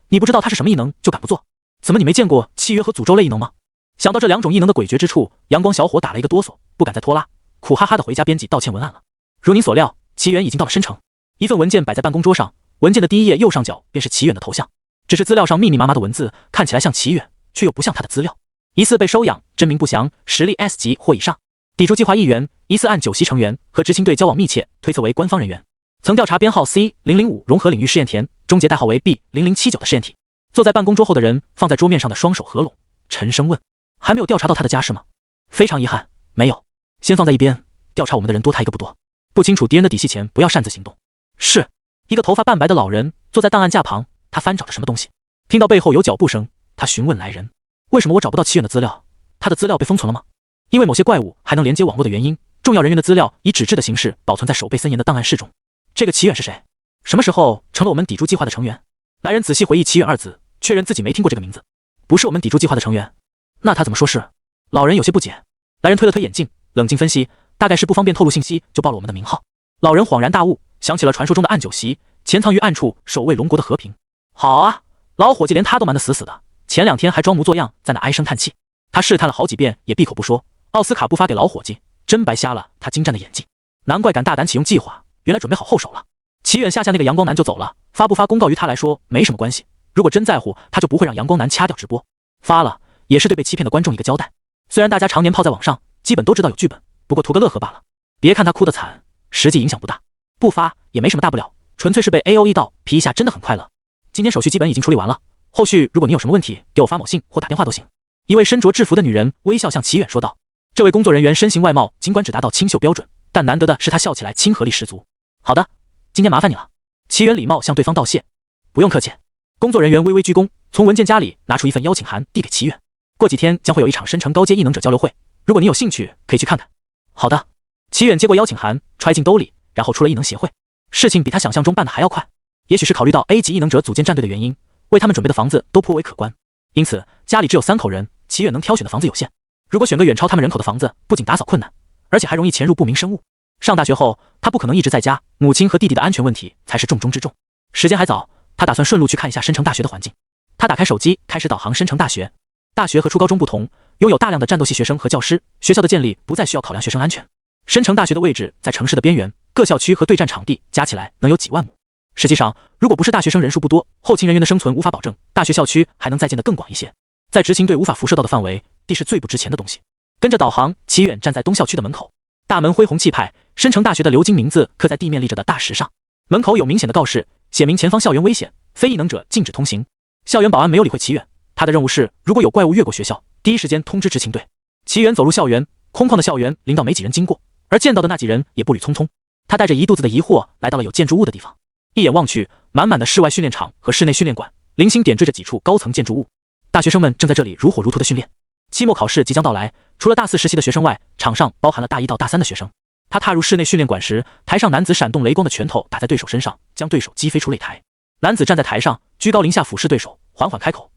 你不知道他是什么异能就敢不做？怎么你没见过契约和诅咒类异能吗？想到这2种异能的诡谲之处，阳光小伙打了一个哆嗦，不敢再拖拉，苦哈哈的回家编辑道歉文案了。如您所料，齐远已经到了申城，一份文件摆在办公桌上，文件的第1页右上角便是齐远的头像，只是资料上密密麻麻的文字看起来像齐远，却又不像他的资料。疑似被收养，真名不详，实力 S 级或以上，抵住计划1员，疑似按9席成员和执行队交往密切，推测为官方人员。曾调查编号 C005 融合领域试验田，终结代号为 B0079 的试验体。坐在办公桌后的人放在桌面上的双手合拢，沉声问，还没有调查到他的家世吗？非常遗憾，没有。先放在一边，调查我们的人多他一个不多，不清楚敌人的底细前不要擅自行动。是。一个头发半白的老人坐在档案架旁，他翻找着什么东西，听到背后有脚步声，他询问来人，为什么我找不到齐远的资料？他的资料被封存了吗？因为某些怪物还能连接网络的原因，重要人员的资料以纸质的形式保存在守备森严的档案室中。这个齐远是谁？什么时候成了我们抵住计划的成员？来人仔细回忆齐远2字，确认自己没听过这个名字。不是我们抵住计划的成员，那他怎么说是？老人有些不解。来人推了推眼镜，冷静分析，大概是不方便透露信息，就报了我们的名号。老人恍然大悟，想起了传说中的暗9席，潜藏于暗处守卫龙国的和平。好啊，老伙计连他都瞒得死死的，前2天还装模作样在那唉声叹气。他试探了好几遍也闭口不说，奥斯卡不发给老伙计，真白瞎了他精湛的演技。难怪敢大胆启用计划，原来准备好后手了。齐远下那个阳光男就走了，发不发公告于他来说没什么关系，如果真在乎，他就不会让阳光男掐掉直播。发了也是对被欺骗的观众一个交代。虽然大家常年泡在网上，基本都知道有剧本，不过图个乐呵罢了。别看他哭得惨，实际影响不大。不发也没什么大不了，纯粹是被 AOE 到皮一下，真的很快乐。今天手续基本已经处理完了，后续如果你有什么问题，给我发某信或打电话都行。一位身着制服的女人微笑向齐远说道。这位工作人员身形外貌尽管只达到清秀标准，但难得的是他笑起来亲和力十足。好的，今天麻烦你了。齐远礼貌向对方道谢。不用客气。工作人员微微鞠躬，从文件夹里拿出一份邀请函递给齐远。过几天将会有一场申城高阶异能者交流会，如果你有兴趣可以去看看。好的。齐远接过邀请函，揣进兜里，然后出了异能协会。事情比他想象中办得还要快，也许是考虑到 A 级异能者组建战队的原因，为他们准备的房子都颇为可观，因此家里只有3口人，齐远能挑选的房子有限。如果选个远超他们人口的房子，不仅打扫困难，而且还容易潜入不明生物。上大学后，他不可能一直在家，母亲和弟弟的安全问题才是重中之重。时间还早，他打算顺路去看一下申城大学的环境。他打开手机，开始导航申城大学。大学和初高中不同，拥有大量的战斗系学生和教师，学校的建立不再需要考量学生安全。申城大学的位置在城市的边缘，各校区和对战场地加起来能有几万亩。实际上，如果不是大学生人数不多，后勤人员的生存无法保证，大学校区还能再建得更广一些。在执勤队无法辐射到的范围，地是最不值钱的东西。跟着导航，齐远站在东校区的门口，大门恢宏气派，申城大学的鎏金名字刻在地面立着的大石上。门口有明显的告示，写明前方校园危险，非异能者禁止通行。校园保安没有理会齐远，他的任务是，如果有怪物越过学校，第一时间通知执勤队。齐远走入校园，空旷的校园临到没几人经过，而见到的那几人也步履匆匆。他带着一肚子的疑惑来到了有建筑物的地方，一眼望去，满满的室外训练场和室内训练馆，零星点缀着几处高层建筑物。大学生们正在这里如火如荼的训练。期末考试即将到来，除了大4实习的学生外，场上包含了大1到大3的学生。他踏入室内训练馆时，台上男子闪动雷光的拳头打在对手身上，将对手击飞出擂台。男子站在台上，居高临下俯视对手，缓缓开口：“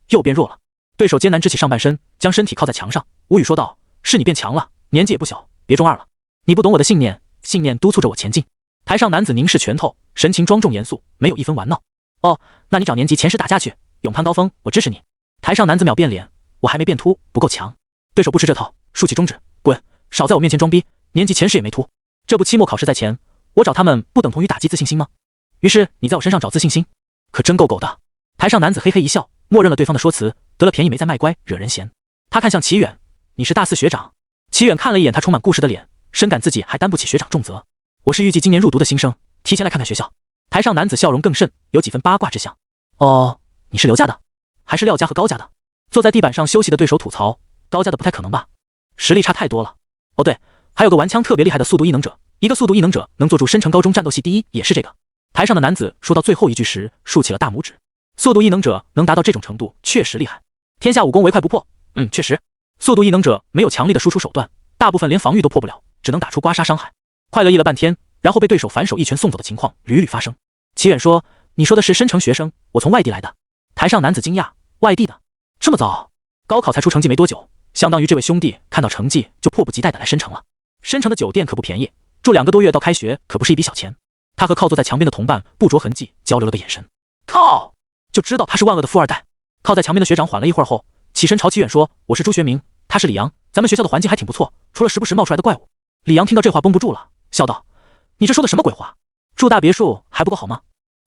又变弱了。”对手艰难支起上半身，将身体靠在墙上，无语说道：“是你变强了，年纪也不小，别中二了。你不懂我的信念，信念督促着我前进。”台上男子凝视拳头，神情庄重严肃，没有一分玩闹。“哦，那你找年级前10打架去，勇攀高峰，我支持你。”台上男子秒变脸：“我还没变秃，不够强。”对手不吃这套，竖起中指：“滚，少在我面前装逼，年级前10也没秃。这不期末考试在前，我找他们不等同于打击自信心吗？于是你在我身上找自信心，可真够狗的。”台上男子嘿嘿一笑，默认了对方的说辞，得了便宜没在卖乖，惹人嫌。他看向齐远：“你是大4学长？”齐远看了一眼他充满故事的脸，深感自己还担不起学长重责。“我是预计今年入读的新生，提前来看看学校。”台上男子笑容更甚，有几分八卦之象。“哦，你是刘家的，还是廖家和高家的？”坐在地板上休息的对手吐槽：“高家的不太可能吧，实力差太多了。哦对，还有个玩枪特别厉害的速度异能者，一个速度异能者能做出深城高中战斗系第1，也是这个。”台上的男子说到最后一句时，竖起了大拇指。速度异能者能达到这种程度，确实厉害。天下武功唯快不破，确实。速度异能者没有强力的输出手段，大部分连防御都破不了，只能打出刮痧伤害。快乐意了半天，然后被对手反手一拳送走的情况屡屡发生。齐远说：“你说的是深城学生，我从外地来的。”台上男子惊讶：“外地的？这么早？高考才出成绩没多久，相当于这位兄弟看到成绩就迫不及待的来深城了。深城的酒店可不便宜，住2个多月到开学可不是一笔小钱。”他和靠坐在墙边的同伴不着痕迹交流了个眼神。靠！就知道他是万恶的富二代。靠在墙边的学长缓了一会儿后，起身朝齐远说：“我是朱学明，他是李阳，咱们学校的环境还挺不错，除了时不时冒出来的怪物。”李阳听到这话绷不住了，笑道：“你这说的什么鬼话？住大别墅还不够好吗？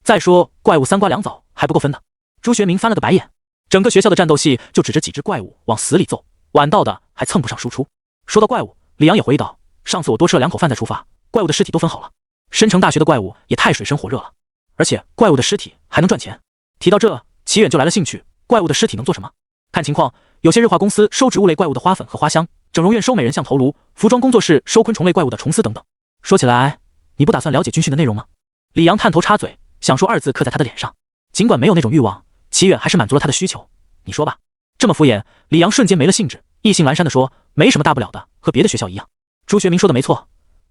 再说怪物3瓜2枣还不够分的。”朱学明翻了个白眼，整个学校的战斗系就指着几只怪物往死里揍，晚到的还蹭不上输出。说到怪物，李阳也回忆道：“上次我多吃了2口饭再出发，怪物的尸体都分好了。深城大学的怪物也太水深火热了，而且怪物的尸体还能赚钱。”提到这，齐远就来了兴趣，怪物的尸体能做什么？看情况，有些日化公司收植物类怪物的花粉和花香，整容院收美人像头颅，服装工作室收昆虫类怪物的虫丝等等。说起来，你不打算了解军训的内容吗？李阳探头插嘴，想说2字刻在他的脸上。尽管没有那种欲望，齐远还是满足了他的需求。你说吧。这么敷衍，李阳瞬间没了兴致，意兴阑珊地说：“没什么大不了的，和别的学校一样。”朱学明说的没错，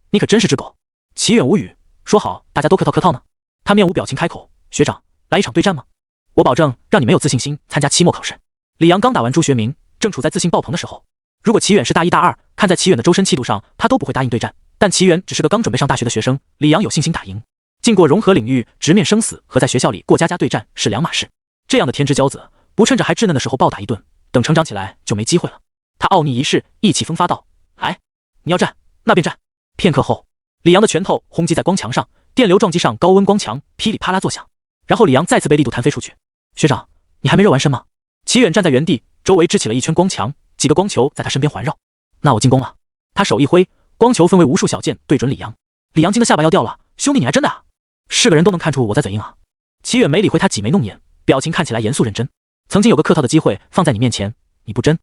你可真是只狗。齐远无语，说好大家都客套客套呢。他面无表情开口：“学长，来一场对战吗？我保证让你没有自信心参加期末考试。”李阳刚打完朱学明，正处在自信爆棚的时候。如果齐远是大1大2，看在齐远的周身气度上，他都不会答应对战。但齐远只是个刚准备上大学的学生，李阳有信心打赢。进过融合领域，直面生死和在学校里过家家对战是两码事。这样的天之骄子，不趁着还稚嫩的时候暴打一顿，等成长起来就没机会了。他傲睨一试，意气风发道：“来，你要战，那便战。”片刻后，李阳的拳头轰击在光墙上，电流撞击上高温光墙，噼里啪啦作响。然后李阳再次被力度弹飞出去。学长，你还没热完身吗？齐远站在原地，周围支起了一圈光墙，几个光球在他身边环绕。那我进攻了。他手一挥，光球分为无数小箭，对准李阳。李阳惊得下巴要掉了，兄弟你还真的啊？是个人都能看出我在嘴硬啊。齐远没理会他挤眉弄眼，表情看起来严肃认真。曾经有个客套的机会放在你面前，你不争，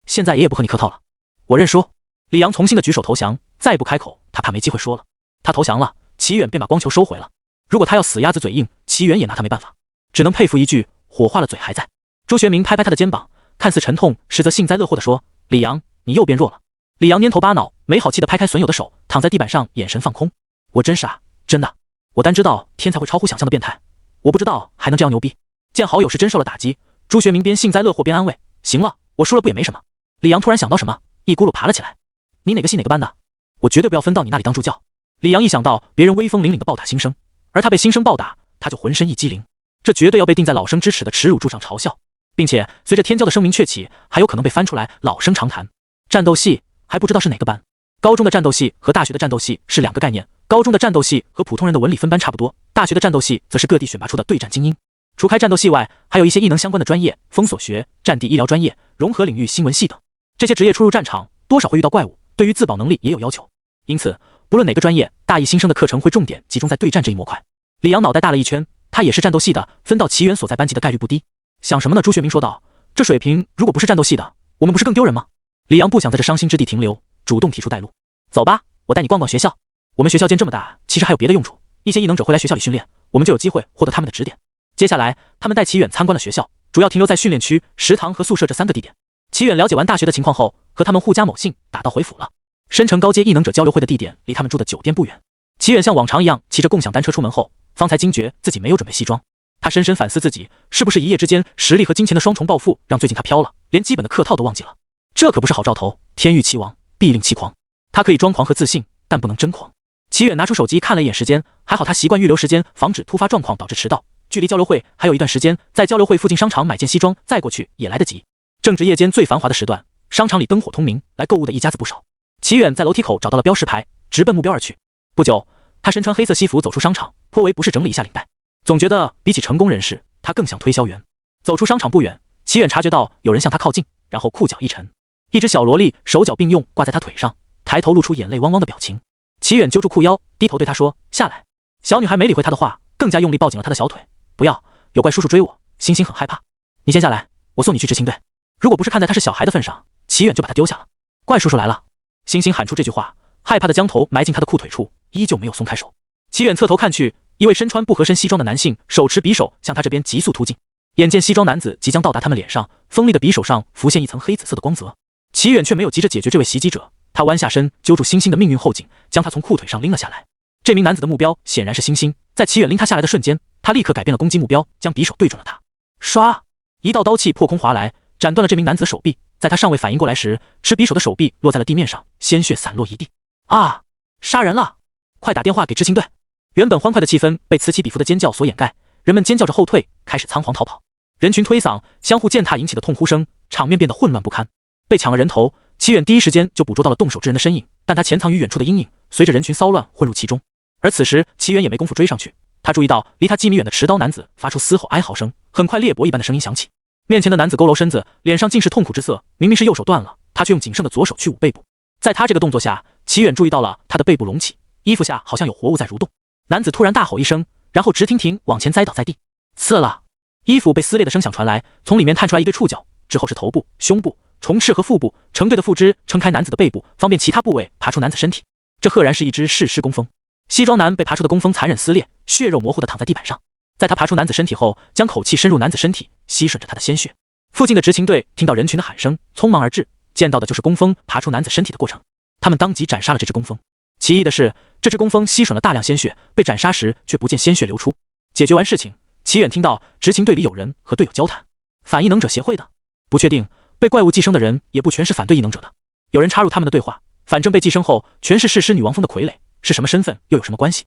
现在爷也不和你客套了，我认输。李阳从心的举手投降，再不开口，他怕没机会说了。他投降了，齐远便把光球收回了。如果他要死鸭子嘴硬，齐远也拿他没办法，只能佩服一句：火化了嘴还在。朱学明拍拍他的肩膀，看似沉痛，实则幸灾乐祸地说：“李阳，你又变弱了。”李阳蔫头巴脑，没好气地拍开损友的手，躺在地板上，眼神放空。我真傻，真的，我单知道天才会超乎想象的变态，我不知道还能这样牛逼。见好友是真受了打击，朱学明边幸灾乐祸边安慰：“行了，我输了不也没什么。”李阳突然想到什么，一咕噜爬了起来：“你哪个系哪个班的？我绝对不要分到你那里当助教。”李阳一想到别人威风凛凛的暴打新生，而他被新生暴打，他就浑身一激灵，这绝对要被钉在老生之耻的耻辱柱上嘲笑，并且随着天骄的声名鹊起，还有可能被翻出来老生常谈。战斗系还不知道是哪个班。高中的战斗系和大学的战斗系是两个概念，高中的战斗系和普通人的文理分班差不多，大学的战斗系则是各地选拔出的对战精英。除开战斗系外，还有一些异能相关的专业，封锁学、战地医疗专业、融合领域新闻系等。这些职业出入战场，多少会遇到怪物，对于自保能力也有要求。因此，不论哪个专业，大一新生的课程会重点集中在对战这一模块。李阳脑袋大了一圈，他也是战斗系的，分到齐远所在班级的概率不低。想什么呢？朱学明说道。这水平如果不是战斗系的，我们不是更丢人吗？李阳不想在这伤心之地停留，主动提出带路。走吧，我带你逛逛学校。我们学校间这么大，其实还有别的用处。一些异能者会来学校里训练，我们就有机会获得他们的指点。接下来，他们带齐远参观了学校，主要停留在训练区、食堂和宿舍这3个地点。齐远了解完大学的情况后，和他们互加某信，打道回府了。深城高阶异能者交流会的地点离他们住的酒店不远。齐远像往常一样骑着共享单车出门后，方才惊觉自己没有准备西装。他深深反思自己是不是一夜之间实力和金钱的双重暴富，让最近他飘了，连基本的客套都忘记了。这可不是好兆头，天欲其亡，必令其狂。他可以装狂和自信，但不能真狂。齐远拿出手机看了一眼时间，还好他习惯预留时间，防止突发状况导致迟到。距离交流会还有一段时间，在交流会附近商场买件西装再过去也来得及。正值夜间最繁华的时段，商场里灯火通明，来购物的一家子不少。齐远在楼梯口找到了标识牌，直奔目标而去。不久，他身穿黑色西服走出商场，颇为不适整理一下领带。总觉得比起成功人士，他更像推销员。走出商场不远，齐远察觉到有人向他靠近，然后裤脚一沉，一只小萝莉手脚并用挂在他腿上，抬头露出眼泪汪汪的表情。齐远揪住裤腰，低头对他说：“下来。”小女孩没理会他的话，更加用力抱紧了他的小腿。不要，有怪叔叔追我，星星很害怕。你先下来，我送你去执勤队。如果不是看在他是小孩的份上，齐远就把他丢下了。怪叔叔来了！星星喊出这句话，害怕的将头埋进他的裤腿处，依旧没有松开手。齐远侧头看去，一位身穿不合身西装的男性手持匕首向他这边急速突进。眼见西装男子即将到达他们脸上，锋利的匕首上浮现一层黑紫色的光泽。齐远却没有急着解决这位袭击者，他弯下身揪住星星的命运后颈，将他从裤腿上拎了下来。这名男子的目标显然是星星，在齐远拎他下来的瞬间，他立刻改变了攻击目标，将匕首对准了他。唰，一道刀气破空划来，斩断了这名男子的手臂。在他尚未反应过来时，持匕首的手臂落在了地面上，鲜血散落一地。啊！杀人了！快打电话给执勤队！原本欢快的气氛被此起彼伏的尖叫所掩盖，人们尖叫着后退，开始仓皇逃跑。人群推搡，相互践踏引起的痛呼声，场面变得混乱不堪。被抢了人头，齐远第一时间就捕捉到了动手之人的身影，但他潜藏于远处的阴影随着人群骚乱混入其中。而此时，齐远也没工夫追上去。他注意到离他几米远的持刀男子发出嘶吼哀嚎声，很快裂帛一般的声音响起。面前的男子佝偻身子，脸上尽是痛苦之色。明明是右手断了，他却用仅剩的左手去捂背部。在他这个动作下，齐远注意到了他的背部隆起，衣服下好像有活物在蠕动。男子突然大吼一声，然后直挺挺往前栽倒在地。刺了！衣服被撕裂的声响传来，从里面探出来一对触角，之后是头部、胸部、虫翅和腹部，成对的腹肢撑开男子的背部，方便其他部位爬出男子身体。这赫然是一只噬尸工蜂。西装男被爬出的工蜂残忍撕裂，血肉模糊的躺在地板上。在他爬出男子身体后，将口气深入男子身体，吸吮着他的鲜血。附近的执勤队听到人群的喊声，匆忙而至，见到的就是工蜂爬出男子身体的过程。他们当即斩杀了这只工蜂。奇异的是，这只工蜂吸吮了大量鲜血，被斩杀时却不见鲜血流出。解决完事情，齐远听到执勤队里有人和队友交谈，反异能者协会的，不确定被怪物寄生的人也不全是反对异能者的。有人插入他们的对话，反正被寄生后全是噬尸女王蜂的傀儡，是什么身份又有什么关系？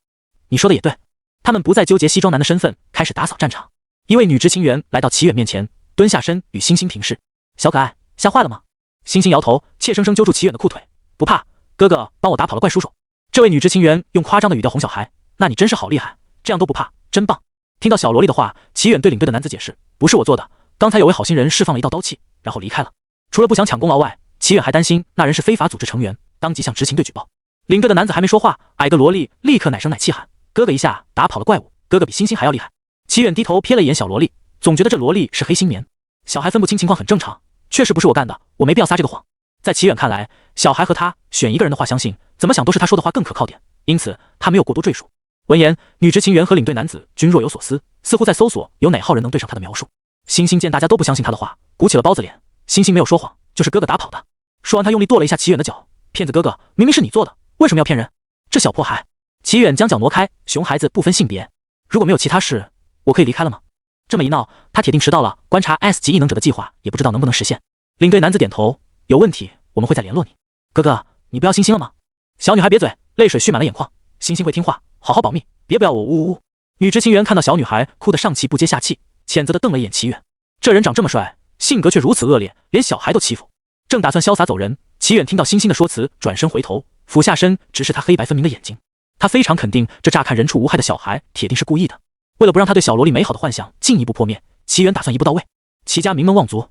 你说的也对。他们不再纠结西装男的身份，开始打扫战场。一位女执勤员来到齐远面前，蹲下身与星星平视。小可爱，吓坏了吗？星星摇头，怯生生揪住齐远的裤腿。不怕，哥哥帮我打跑了怪叔叔。这位女执勤员用夸张的语调哄小孩，那你真是好厉害，这样都不怕，真棒。听到小萝莉的话，齐远对领队的男子解释，不是我做的，刚才有位好心人释放了一道刀气，然后离开了。除了不想抢功劳外，齐远还担心那人是非法组织成员，当即向执勤队举报。领队的男子还没说话，矮个萝莉立刻奶声奶气喊，哥哥一下打跑了怪物，哥哥比星星还要厉害。齐远低头瞥了一眼小萝莉，总觉得这萝莉是黑心棉。小孩分不清情况很正常，确实不是我干的，我没必要撒这个谎。在齐远看来，小孩和他选一个人的话相信，怎么想都是他说的话更可靠点，因此他没有过多赘述。闻言，女执勤员和领队男子均若有所思，似乎在搜索有哪号人能对上他的描述。星星见大家都不相信他的话，鼓起了包子脸。星星没有说谎，就是哥哥打跑的。说完，他用力跺了一下齐远的脚。骗子哥哥，明明是你做的，为什么要骗人？这小破孩！齐远将脚挪开，熊孩子不分性别。如果没有其他事，我可以离开了吗？这么一闹，他铁定迟到了。观察 S 级异能者的计划，也不知道能不能实现。领队男子点头，有问题我们会再联络你。哥哥，你不要星星了吗？小女孩瘪嘴，泪水蓄满了眼眶。星星会听话，好好保密，别不要我呜呜呜。女执勤员看到小女孩哭得上气不接下气，谴责地瞪了一眼齐远。这人长这么帅，性格却如此恶劣，连小孩都欺负。正打算潇洒走人，齐远听到星星的说辞，转身回头，俯下身直视他黑白分明的眼睛。他非常肯定，这乍看人畜无害的小孩铁定是故意的。为了不让他对小萝莉美好的幻想进一步破灭，齐远打算一步到位。齐家名门望族，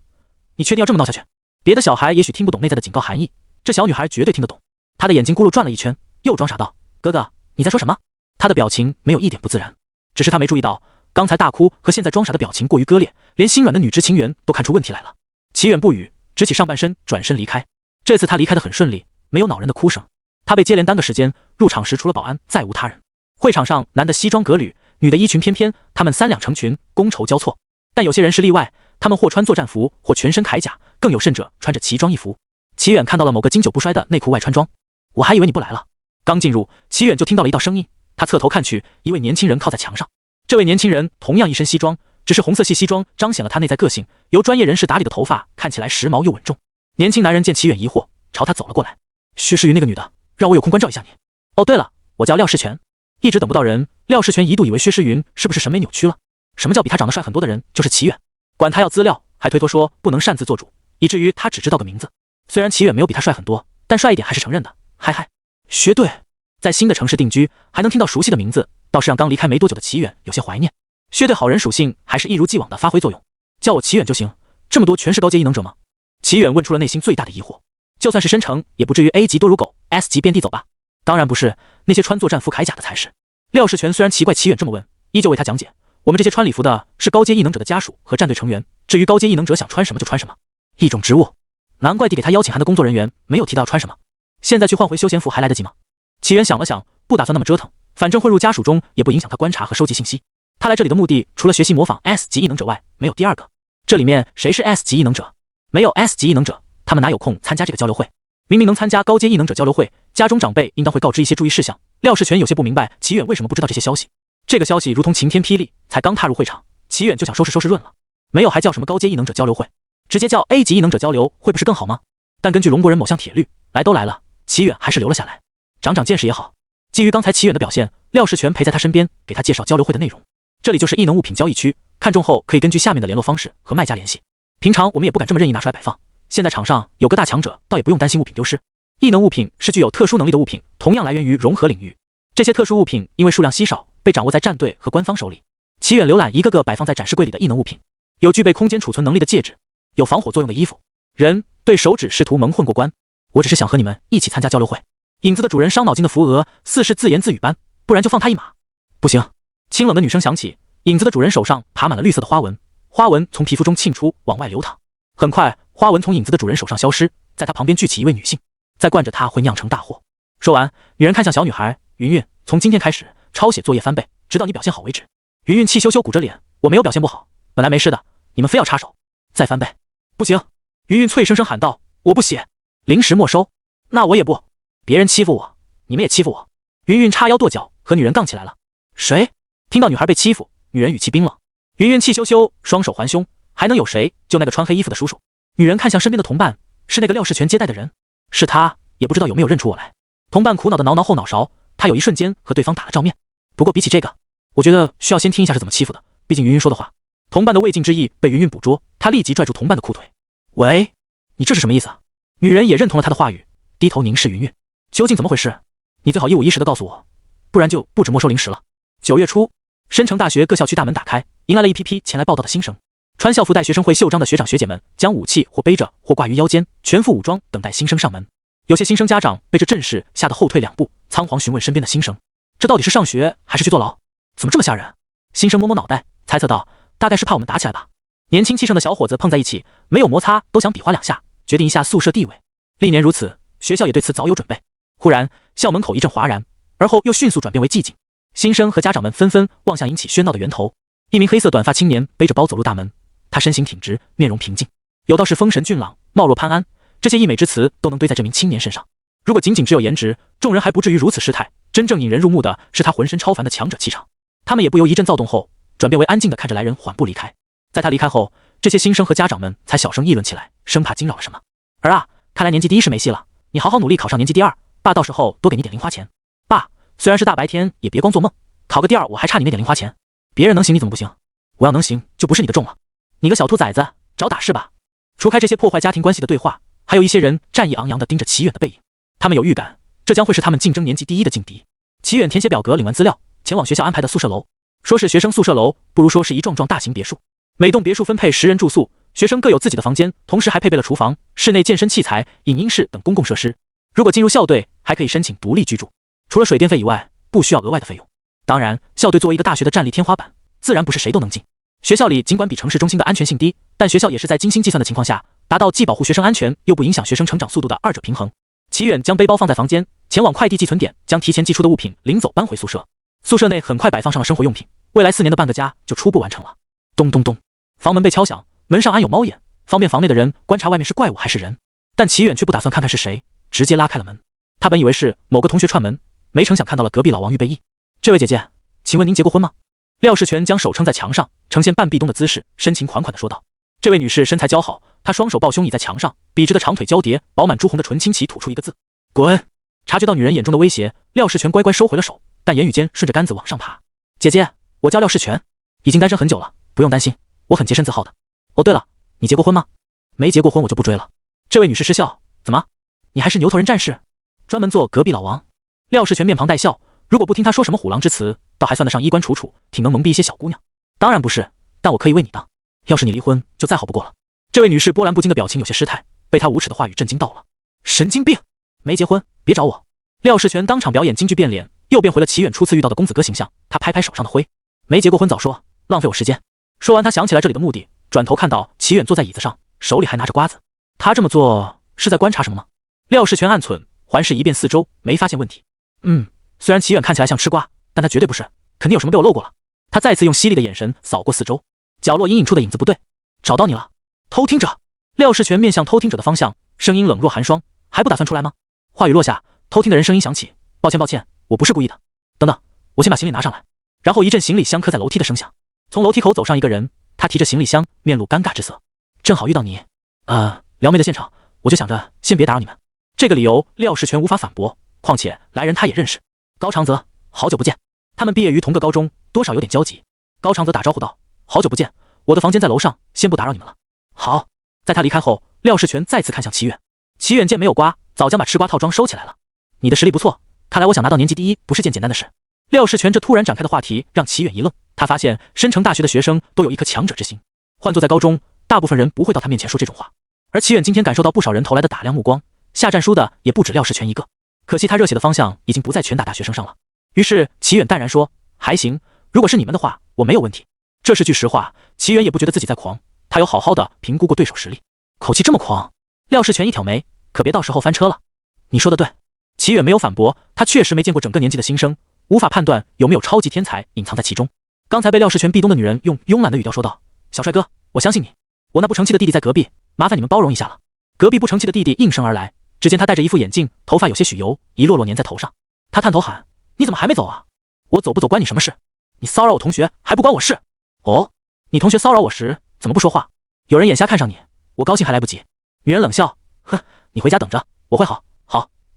你确定要这么闹下去？别的小孩也许听不懂内在的警告含义，这小女孩绝对听得懂。她的眼睛咕噜转了一圈，又装傻道：“哥哥，你在说什么？”她的表情没有一点不自然，只是她没注意到，刚才大哭和现在装傻的表情过于割裂，连心软的女执勤员都看出问题来了。齐远不语，直起上半身，转身离开。这次他离开得很顺利，没有恼人的哭声。他被接连耽搁时间，入场时除了保安再无他人。会场上男的西装革履，女的衣裙翩翩，他们三两成群，觥筹交错。但有些人是例外，他们或穿作战服，或全身铠甲，更有甚者穿着奇装异服。齐远看到了某个经久不衰的内裤外穿装，我还以为你不来了。刚进入，齐远就听到了一道声音，他侧头看去，一位年轻人靠在墙上。这位年轻人同样一身西装，只是红色系西装彰显了他内在个性，由专业人士打理的头发看起来时髦又稳重。年轻男人见齐远疑惑，朝他走了过来。薛诗云那个女的，让我有空关照一下你。哦，对了，我叫廖世全。一直等不到人，廖世全一度以为薛诗云是不是审美扭曲了？什么叫比他长得帅很多的人就是齐远？管他要资料，还推脱说不能擅自做主，以至于他只知道个名字。虽然齐远没有比他帅很多，但帅一点还是承认的。嗨嗨，薛队，在新的城市定居，还能听到熟悉的名字，倒是让刚离开没多久的齐远有些怀念。薛队好人属性还是一如既往的发挥作用，叫我齐远就行。这么多全是高阶异能者吗？齐远问出了内心最大的疑惑。就算是深城，也不至于 A 级多如狗 ，S 级遍地走吧？当然不是，那些穿作战服铠甲的才是。廖世全虽然奇怪齐远这么问，依旧为他讲解：我们这些穿礼服的是高阶异能者的家属和战队成员，至于高阶异能者想穿什么就穿什么。一种职务，难怪递给他邀请函的工作人员没有提到穿什么。现在去换回休闲服还来得及吗？齐远想了想，不打算那么折腾，反正混入家属中也不影响他观察和收集信息。他来这里的目的，除了学习模仿 S 级异能者外，没有第二个。这里面谁是 S 级异能者？没有 S 级异能者，他们哪有空参加这个交流会？明明能参加高阶异能者交流会，家中长辈应当会告知一些注意事项。廖世全有些不明白齐远为什么不知道这些消息。这个消息如同晴天霹雳，才刚踏入会场，齐远就想收拾润了。没有还叫什么高阶异能者交流会，直接叫 A 级异能者交流会不是更好吗？但根据龙国人某项铁律，来都来了，齐远还是留了下来，长长见识也好。基于刚才齐远的表现，廖世全陪在他身边，给他介绍交流会的内容。这里就是异能物品交易区，看中后可以根据下面的联络方式和卖家联系。平常我们也不敢这么任意拿出来摆放，现在场上有个大强者，倒也不用担心物品丢失。异能物品是具有特殊能力的物品，同样来源于融合领域。这些特殊物品因为数量稀少，被掌握在战队和官方手里。齐远浏览一个个摆放在展示柜里的异能物品，有具备空间储存能力的戒指，有防火作用的衣服，人对手指试图蒙混过关。我只是想和你们一起参加交流会。影子的主人伤脑筋的扶额似是自言自语般，不然就放他一马。不行！清冷的女声响起，影子的主人手上爬满了绿色的花纹，花纹从皮肤中沁出往外流淌。很快，花纹从影子的主人手上消失，在他旁边聚起一位女性，再惯着他会酿成大祸。说完，女人看向小女孩云云，从今天开始，抄写作业翻倍，直到你表现好为止。云云气羞羞鼓着脸，我没有表现不好，本来没事的，你们非要插手，再翻倍。不行！云云脆生生喊道，我不写，临时没收。那我也不，别人欺负我，你们也欺负我。云云叉腰跺脚，和女人杠起来了。谁？听到女孩被欺负，女人语气冰冷。云云气羞羞，双手环胸，还能有谁？就那个穿黑衣服的叔叔。女人看向身边的同伴，是那个廖世全接待的人，是他，也不知道有没有认出我来。同伴苦恼的挠挠后脑勺，他有一瞬间和对方打了照面。不过比起这个，我觉得需要先听一下是怎么欺负的，毕竟云云说的话。同伴的未尽之意被云云捕捉，他立即拽住同伴的裤腿。喂，你这是什么意思啊？女人也认同了他的话语，低头凝视云云，究竟怎么回事？你最好一五一十的告诉我，不然就不止没收零食了。9月初，深城大学各校区大门打开，迎来了一批批前来报道的新生。穿校服带学生会袖章的学长学姐们将武器或背着或挂于腰间，全副武装等待新生上门。有些新生家长被这阵势吓得后退2步，仓皇询问身边的新生，这到底是上学还是去坐牢？怎么这么吓人？新生摸摸脑袋，猜测道，大概是怕我们打起来吧。年轻气盛的小伙子碰在一起，没有摩擦都想比划2下，决定一下宿舍地位。历年如此，学校也对此早有准备。忽然，校门口一阵哗然，而后又迅速转变为寂静。新生和家长们纷纷望向引起喧闹的源头。一名黑色短发青年背着包走入大门，他身形挺直，面容平静，有道是风神俊朗，貌若潘安，这些溢美之词都能堆在这名青年身上。如果仅仅只有颜值，众人还不至于如此失态。真正引人入目的是他浑身超凡的强者气场。他们也不由一阵躁动后，转变为安静的看着来人缓步离开。在他离开后，这些新生和家长们才小声议论起来，生怕惊扰了什么。儿啊，看来年级第一是没戏了，你好好努力考上年级第2，爸到时候多给你点零花钱。爸，虽然是大白天，也别光做梦，考个第2我还差你那点零花钱。别人能行你怎么不行？我要能行就不是你的重了。你个小兔崽子，找打是吧？除开这些破坏家庭关系的对话，还有一些人战意昂扬地盯着齐远的背影，他们有预感，这将会是他们竞争年级第1的劲敌。齐远填写表格，领完资料，前往学校安排的宿舍楼。说是学生宿舍楼，不如说是一幢幢大型别墅。每栋别墅分配10人住宿，学生各有自己的房间，同时还配备了厨房、室内健身器材、影音室等公共设施。如果进入校队，还可以申请独立居住，除了水电费以外，不需要额外的费用。当然，校队作为一个大学的战力天花板，自然不是谁都能进。学校里尽管比城市中心的安全性低，但学校也是在精心计算的情况下，达到既保护学生安全又不影响学生成长速度的二者平衡。齐远将背包放在房间，前往快递寄存点，将提前寄出的物品领走搬回宿舍。宿舍内很快摆放上了生活用品，未来4年的半个家就初步完成了。咚咚咚，房门被敲响，门上安有猫眼，方便房内的人观察外面是怪物还是人。但齐远却不打算看看是谁，直接拉开了门。他本以为是某个同学串门，没成想看到了隔壁老王预备役。这位姐姐，请问您结过婚吗？廖世全将手撑在墙上，呈现半壁咚的姿势，深情款款地说道。这位女士身材姣好，她双手抱胸倚在墙上，笔直的长腿交叠，饱满朱红的唇轻启吐出一个字：滚。察觉到女人眼中的威胁，廖世全乖乖收回了手，但言语间顺着杆子往上爬。姐姐，我叫廖世全，已经单身很久了，不用担心，我很洁身自好的。哦对了，你结过婚吗？没结过婚我就不追了。这位女士失笑，怎么？你还是牛头人战士，专门做隔壁老王？廖世全面庞带笑，如果不听他说什么虎狼之词，倒还算得上衣冠楚楚，挺能蒙蔽一些小姑娘。当然不是，但我可以为你当。要是你离婚，就再好不过了。这位女士波澜不惊的表情有些失态，被他无耻的话语震惊到了。神经病！没结婚，别找我。廖世全当场表演京剧变脸，又变回了齐远初次遇到的公子哥形象。他拍拍手上的灰，没结过婚早说，浪费我时间。说完，他想起来这里的目的，转头看到齐远坐在椅子上，手里还拿着瓜子。他这么做是在观察什么吗？廖世全暗忖，环视一遍四周，没发现问题。虽然齐远看起来像吃瓜，但他绝对不是，肯定有什么被我漏过了。他再次用犀利的眼神扫过四周，角落阴影处的影子不对，找到你了，偷听者。廖世全面向偷听者的方向，声音冷若寒霜，还不打算出来吗？话语落下，偷听的人声音响起，抱歉，我不是故意的。等等，我先把行李拿上来。然后一阵行李箱磕在楼梯的声响，从楼梯口走上一个人，他提着行李箱，面露尴尬之色。正好遇到你，撩妹的现场，我就想着先别打扰你们。这个理由廖世全无法反驳，况且来人他也认识，高长泽，好久不见。他们毕业于同个高中，多少有点交集。高长泽打招呼道：好久不见，我的房间在楼上，先不打扰你们了。好。在他离开后，廖世全再次看向齐远。齐远见没有瓜，早将把吃瓜套装收起来了。你的实力不错，看来我想拿到年级第一不是件简单的事。廖世全这突然展开的话题让齐远一愣，他发现申城大学的学生都有一颗强者之心，换作在高中，大部分人不会到他面前说这种话。而齐远今天感受到不少人投来的打量目光，下战书的也不止廖世全一个，可惜他热血的方向已经不在拳打大学生上了。于是齐远淡然说：还行，如果是你们的话，我没有问题。这是句实话，齐远也不觉得自己在狂，他有好好的评估过对手实力。口气这么狂，廖世全一挑眉，可别到时候翻车了。你说的对。齐远没有反驳，他确实没见过整个年级的新生，无法判断有没有超级天才隐藏在其中。刚才被廖世全壁咚的女人用慵懒的语调说道：小帅哥，我相信你，我那不成器的弟弟在隔壁，麻烦你们包容一下了。隔壁不成器的弟弟应声而来，只见他戴着一副眼镜，头发有些许油，一落落粘在头上。他探头喊：你怎么还没走啊？我走不走关你什么事？你骚扰我同学还不关我事？哦，你同学骚扰我时怎么不说话？有人眼瞎看上你，我高兴还来不及。女人冷笑：哼，你回家等着，我会好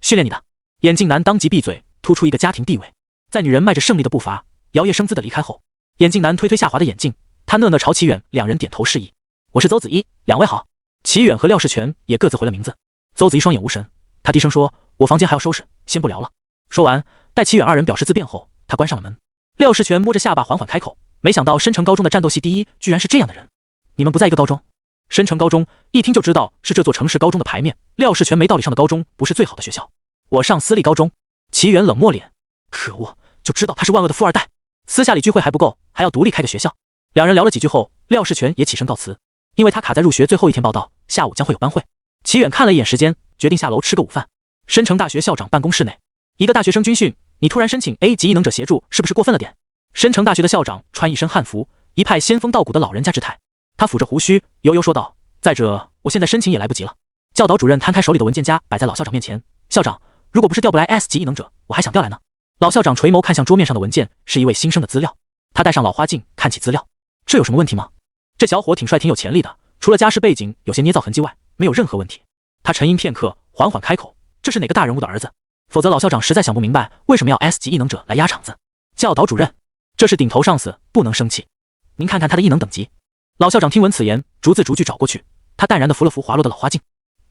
训练你的。眼镜男当即闭嘴，突出一个家庭地位。在女人迈着胜利的步伐，摇曳生姿的离开后，眼镜男推推下滑的眼镜，他讷讷朝齐远两人点头示意：我是邹子一，两位好。齐远和廖世全也各自回了名字。邹子一双眼无神，他低声说：我房间还要收拾，先不聊了。说完，待齐远二人表示自便后，他关上了门。廖世全摸着下巴缓缓开口，没想到申城高中的战斗系第一居然是这样的人。你们不在一个高中？申城高中一听就知道是这座城市高中的牌面，廖世全没道理上的高中不是最好的学校。我上私立高中。齐远冷漠脸，可恶，就知道他是万恶的富二代，私下里聚会还不够，还要独立开个学校。两人聊了几句后，廖世全也起身告辞，因为他卡在入学最后一天报到，下午将会有班会。齐远看了一眼时间，决定下楼吃个午饭。申城大学校长办公室内，一个大学生军训，你突然申请 A 级异能者协助，是不是过分了点？申城大学的校长穿一身汉服，一派仙风道骨的老人家之态。他抚着胡须，悠悠说道：再者，我现在申请也来不及了。教导主任摊开手里的文件夹，摆在老校长面前。校长，如果不是调不来 S 级异能者，我还想调来呢。老校长垂眸看向桌面上的文件，是一位新生的资料。他戴上老花镜，看起资料，这有什么问题吗？这小伙挺帅挺有潜力的，除了家世背景有些捏造痕迹外，没有任何问题。他沉吟片刻，缓缓开口：这是哪个大人物的儿子？否则老校长实在想不明白为什么要 S 级异能者来压场子。教导主任，这是顶头上司，不能生气。您看看他的异能等级。老校长听闻此言，逐字逐句找过去，他淡然地扶了扶滑落的老花镜。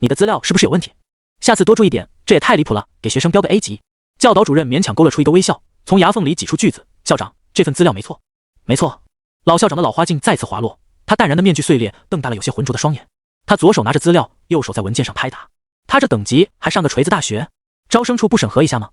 你的资料是不是有问题？下次多注意点，这也太离谱了，给学生标个 A 级。教导主任勉强勾勒出一个微笑，从牙缝里挤出句子：校长，这份资料没错。没错。老校长的老花镜再次滑落，他淡然的面具碎裂，瞪大了有些浑浊的双眼。他左手拿着资料，右手在文件上拍打。他这等级还上个锤子大学？招生处不审核一下吗？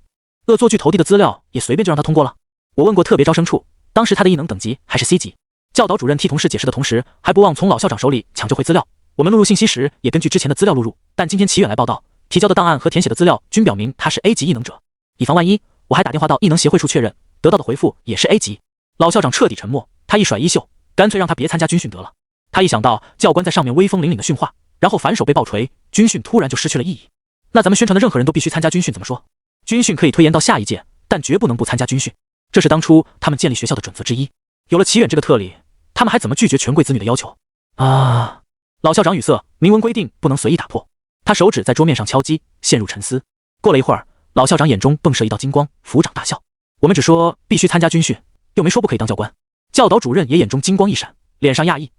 恶作剧投递的资料也随便就让他通过了？我问过特别招生处，当时他的异能等级还是 C 级。教导主任替同事解释的同时，还不忘从老校长手里抢救回资料。我们录入信息时也根据之前的资料录入，但今天齐远来报道，提交的档案和填写的资料均表明他是 A 级异能者。以防万一，我还打电话到异能协会处确认，得到的回复也是 A 级。老校长彻底沉默，他一甩衣袖，干脆让他别参加军训得了。他一想到教官在上面威风凛凛的训话，然后反手被暴锤，军训突然就失去了意义。那咱们宣传的任何人都必须参加军训怎么说？军训可以推延到下一届，但绝不能不参加军训，这是当初他们建立学校的准则之一。有了齐远这个特例，他们还怎么拒绝权贵子女的要求啊？老校长语塞，明文规定不能随意打破。他手指在桌面上敲击，陷入沉思。过了一会儿，老校长眼中迸射一道金光，抚掌大笑。我们只说必须参加军训，又没说不可以当教官。教导主任也眼中金光一闪，脸上讶异。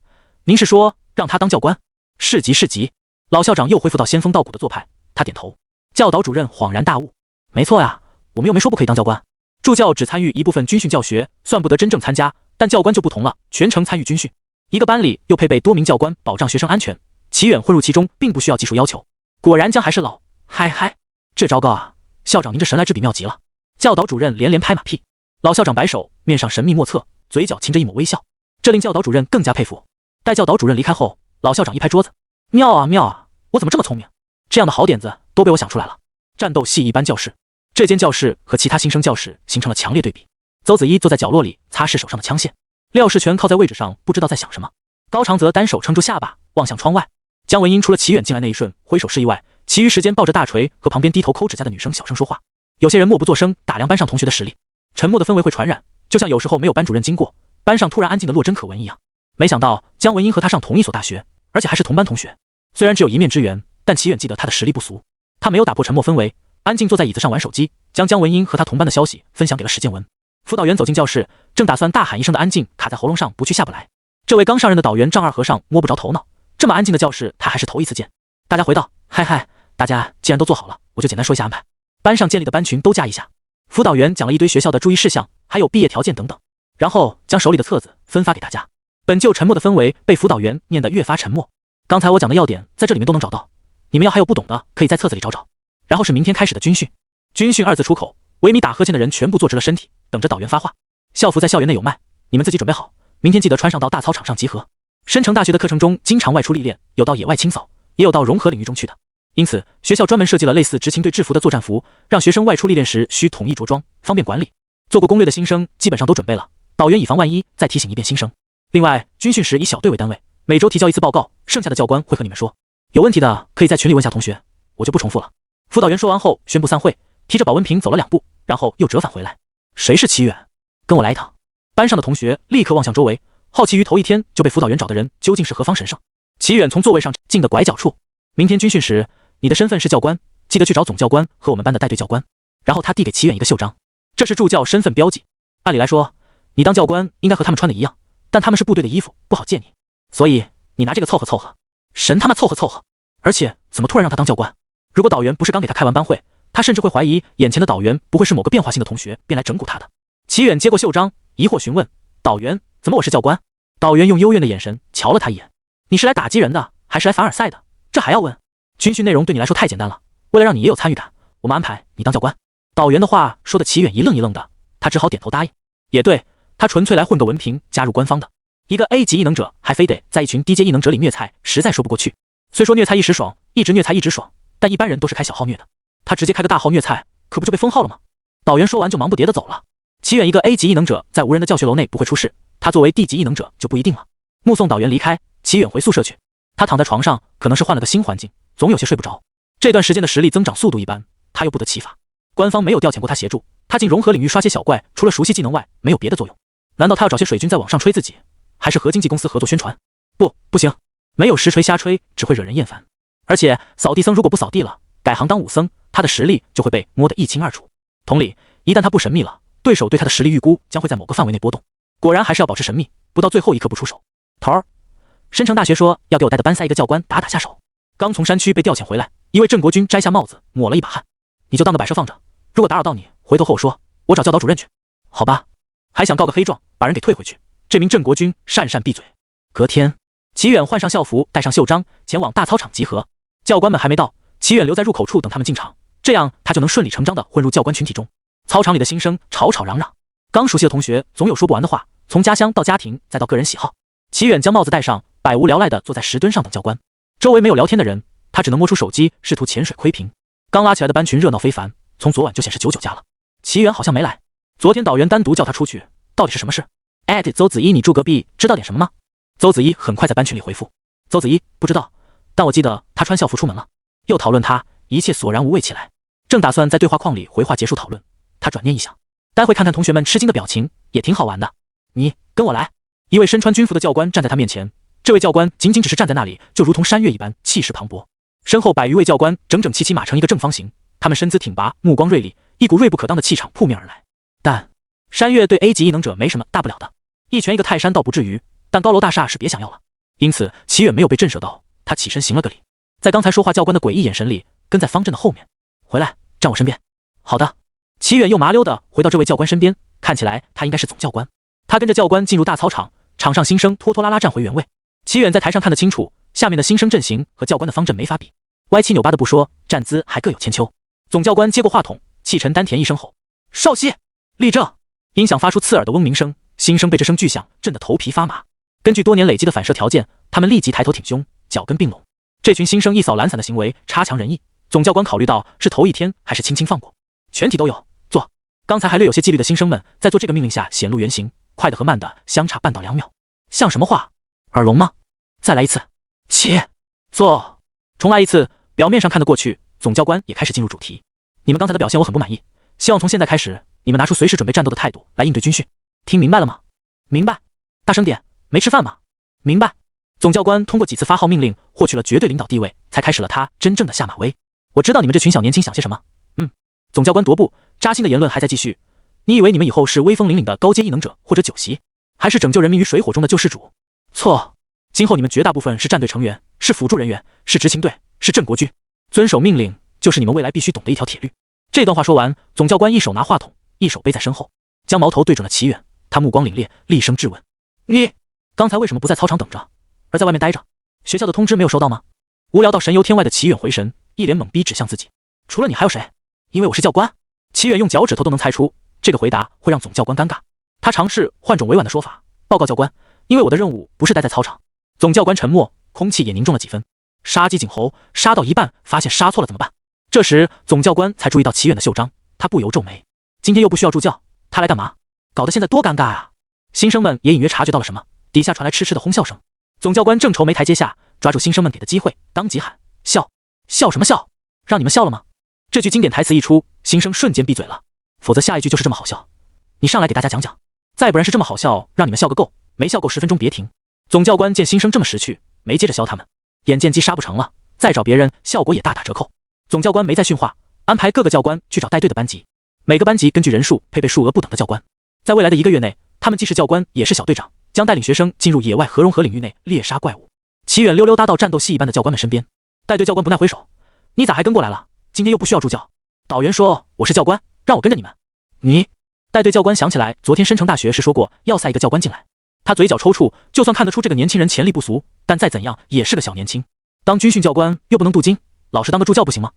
您是说让他当教官？是级是级。老校长又恢复到仙风道骨的做派，他点头。教导主任恍然大悟，没错呀，我们又没说不可以当教官。助教只参与一部分军训教学，算不得真正参加，但教官就不同了，全程参与军训。一个班里又配备多名教官，保障学生安全。齐远混入其中，并不需要技术要求。果然姜还是老，嗨嗨，这糟糕啊！校长您这神来之笔妙极了。教导主任连连拍马屁。老校长摆手，面上神秘莫测，嘴角噙着一抹微笑，这令教导主任更加佩服。待教导主任离开后，老校长一拍桌子，妙啊妙啊，我怎么这么聪明？这样的好点子都被我想出来了。战斗系一班教室，这间教室和其他新生教室形成了强烈对比。邹子怡坐在角落里擦拭手上的枪线，廖世全靠在位置上不知道在想什么，高长泽单手撑住下巴望向窗外。姜文英除了齐远进来那一瞬挥手示意外，其余时间抱着大锤和旁边低头抠指甲的女生小声说话。有些人默不作声打量班上同学的实力，沉默的氛围会传染，就像有时候没有班主任经过，班上突然安静的落针可闻一样。没想到姜文英和他上同一所大学，而且还是同班同学。虽然只有一面之缘，但齐远记得他的实力不俗。他没有打破沉默氛围，安静坐在椅子上玩手机，将姜文英和他同班的消息分享给了史建文。辅导员走进教室，正打算大喊一声的安静卡在喉咙上，不去下不来。这位刚上任的导员丈二和尚摸不着头脑，这么安静的教室他还是头一次见。大家回道，嗨嗨，大家既然都做好了，我就简单说一下安排。班上建立的班群都加一下。辅导员讲了一堆学校的注意事项，还有毕业条件等等，然后将手里的册子分发给大家。本就沉默的氛围被辅导员念得越发沉默。刚才我讲的要点在这里面都能找到，你们要还有不懂的，可以在册子里找找。然后是明天开始的军训。军训二字出口，维米打呵欠的人全部坐直了身体，等着导员发话。校服在校园内有卖，你们自己准备好，明天记得穿上到大操场上集合。申城大学的课程中经常外出历练，有到野外清扫，也有到融合领域中去的。因此学校专门设计了类似执勤队制服的作战服，让学生外出历练时需统一着装，方便管理。做过攻略的新生基本上都准备了，导员以防万一再提醒一遍新生。另外军训时以小队为单位，每周提交一次报告，剩下的教官会和你们说，有问题的可以在群里问下同学，我就不重复了。辅导员说完后宣布散会，提着保温瓶走了2步，然后又折返回来。谁是齐远？跟我来一趟。班上的同学立刻望向周围，好奇于头一天就被辅导员找的人究竟是何方神圣。齐远从座位上进的拐角处，明天军训时你的身份是教官，记得去找总教官和我们班的带队教官。然后他递给齐远一个袖章，这是助教身份标记。按理来说你当教官应该和他们穿的一样，但他们是部队的衣服，不好借你，所以你拿这个凑合凑合。神他妈凑合凑合！而且怎么突然让他当教官？如果导员不是刚给他开完班会，他甚至会怀疑眼前的导员不会是某个变化性的同学便来整蛊他的。齐远接过袖章，疑惑询问导员，怎么我是教官？导员用幽怨的眼神瞧了他一眼，你是来打击人的还是来凡尔赛的？这还要问？军训内容对你来说太简单了，为了让你也有参与感，我们安排你当教官。导员的话说的齐远一愣一愣的，他只好点头答应。也对，他纯粹来混个文凭加入官方的。一个 A 级异能者还非得在一群低阶异能者里虐菜，实在说不过去。虽说虐菜一时爽，一直虐菜一直爽，但一般人都是开小号虐的，他直接开个大号虐菜，可不就被封号了吗？导员说完就忙不迭的走了。齐远一个 A 级异能者在无人的教学楼内不会出事，他作为 D 级异能者就不一定了。目送导员离开，齐远回宿舍去。他躺在床上，可能是换了个新环境，总有些睡不着。这段时间的实力增长速度一般，他又不得其法。官方没有调遣过他协助，他进融合领域刷些小怪，除了熟悉技能外，没有别的作用。难道他要找些水军在网上吹自己，还是和经纪公司合作宣传？不行，没有实锤瞎吹，只会惹人厌烦。而且扫地僧如果不扫地了，改行当武僧，他的实力就会被摸得一清二楚。同理，一旦他不神秘了，对手对他的实力预估将会在某个范围内波动。果然还是要保持神秘，不到最后一刻不出手。头儿，申城大学说要给我带的班赛一个教官打下手，刚从山区被调遣回来，一位郑国军摘下帽子抹了一把汗，你就当个摆设放着，如果打扰到你，回头和我说，我找教导主任去。好吧，还想告个黑状，把人给退回去。这名郑国军讪讪闭嘴。隔天，齐远换上校服，带上袖章，前往大操场集合。教官们还没到，齐远留在入口处等他们进场，这样他就能顺理成章地混入教官群体中。操场里的新生吵吵嚷嚷，刚熟悉的同学总有说不完的话，从家乡到家庭，再到个人喜好。齐远将帽子戴上，百无聊赖地坐在石墩上等教官。周围没有聊天的人，他只能摸出手机，试图潜水窥屏。刚拉起来的班群热闹非凡，从昨晚就显示99加了。齐远好像没来，昨天导员单独叫他出去，到底是什么事？邹子怡，你住隔壁，知道点什么吗？邹子怡很快在班群里回复。邹子怡不知道，但我记得他穿校服出门了。又讨论他，一切索然无味起来。正打算在对话框里回话结束讨论，他转念一想，待会看看同学们吃惊的表情，也挺好玩的。你跟我来。一位身穿军服的教官站在他面前，这位教官仅仅只是站在那里，就如同山岳一般气势磅礴。身后100余位教官整整齐齐码成一个正方形，他们身姿挺拔，目光锐利，一股锐不可当的气场扑面而来。但山岳对 A 级异能者没什么大不了的，一拳一个泰山倒不至于，但高楼大厦是别想要了。因此齐远没有被震慑到，他起身行了个礼，在刚才说话教官的诡异眼神里，跟在方阵的后面。回来，站我身边。好的。齐远又麻溜地回到这位教官身边，看起来他应该是总教官。他跟着教官进入大操场，场上新生拖拖拉拉站回原位。齐远在台上看得清楚，下面的新生阵型和教官的方阵没法比，歪七扭八的不说，站姿还各有千秋。总教官接过话筒，气沉丹田一声吼：稍息，立正。音响发出刺耳的嗡鸣声，新生被这声巨响震得头皮发麻。根据多年累积的反射条件，他们立即抬头挺胸，脚跟并拢。这群新生一扫懒散的行为，差强人意。总教官考虑到是头一天，还是轻轻放过。全体都有坐。刚才还略有些纪律的新生们，在做这个命令下显露原形，快的和慢的相差半到2秒。像什么话？耳聋吗？再来一次。起，坐。重来一次。表面上看得过去，总教官也开始进入主题。你们刚才的表现我很不满意，希望从现在开始，你们拿出随时准备战斗的态度来应对军训。听明白了吗？明白。大声点，没吃饭吗？明白。总教官通过几次发号命令，获取了绝对领导地位，才开始了他真正的下马威。我知道你们这群小年轻想些什么。总教官踱步，扎心的言论还在继续。你以为你们以后是威风凛凛的高阶异能者或者酒席，还是拯救人民于水火中的救世主？错，今后你们绝大部分是战队成员，是辅助人员，是执勤队，是镇国军。遵守命令就是你们未来必须懂的一条铁律。这段话说完，总教官一手拿话筒，一手背在身后，将矛头对准了齐远。他目光凛冽，厉声质问：你刚才为什么不在操场等着，而在外面待着？学校的通知没有收到吗？无聊到神游天外的齐远回神，一脸懵逼指向自己：除了你还有谁？因为我是教官。齐远用脚趾头都能猜出，这个回答会让总教官尴尬。他尝试换种委婉的说法：报告教官，因为我的任务不是待在操场。总教官沉默，空气也凝重了几分。杀鸡儆猴，杀到一半发现杀错了怎么办？这时总教官才注意到齐远的袖章，他不由皱眉。今天又不需要助教，他来干嘛？搞得现在多尴尬啊！新生们也隐约察觉到了什么，底下传来痴痴的哄笑声。总教官正愁没台阶下，抓住新生们给的机会，当即喊：笑！笑什么笑？让你们笑了吗？这句经典台词一出，新生瞬间闭嘴了，否则下一句就是这么好笑。你上来给大家讲讲，再不然是这么好笑，让你们笑个够，没笑够10分钟别停。总教官见新生这么识趣，没接着削他们，眼见鸡杀不成了，再找别人效果也大打折扣。总教官没再训话，安排各个教官去找带队的班级，每个班级根据人数配备数额不等的教官。在未来的1个月内，他们既是教官也是小队长，将带领学生进入野外核融合领域内猎杀怪物。齐远溜溜搭到战斗系一般的教官们身边，带队教官不耐回首：你咋还跟过来了？今天又不需要助教。导员说我是教官，让我跟着你们。你带队教官想起来昨天申城大学是说过要塞一个教官进来，他嘴角抽搐，就算看得出这个年轻人潜力不俗，但再怎样也是个小年轻。当军训教官又不能镀金，老实当个助教不行吗？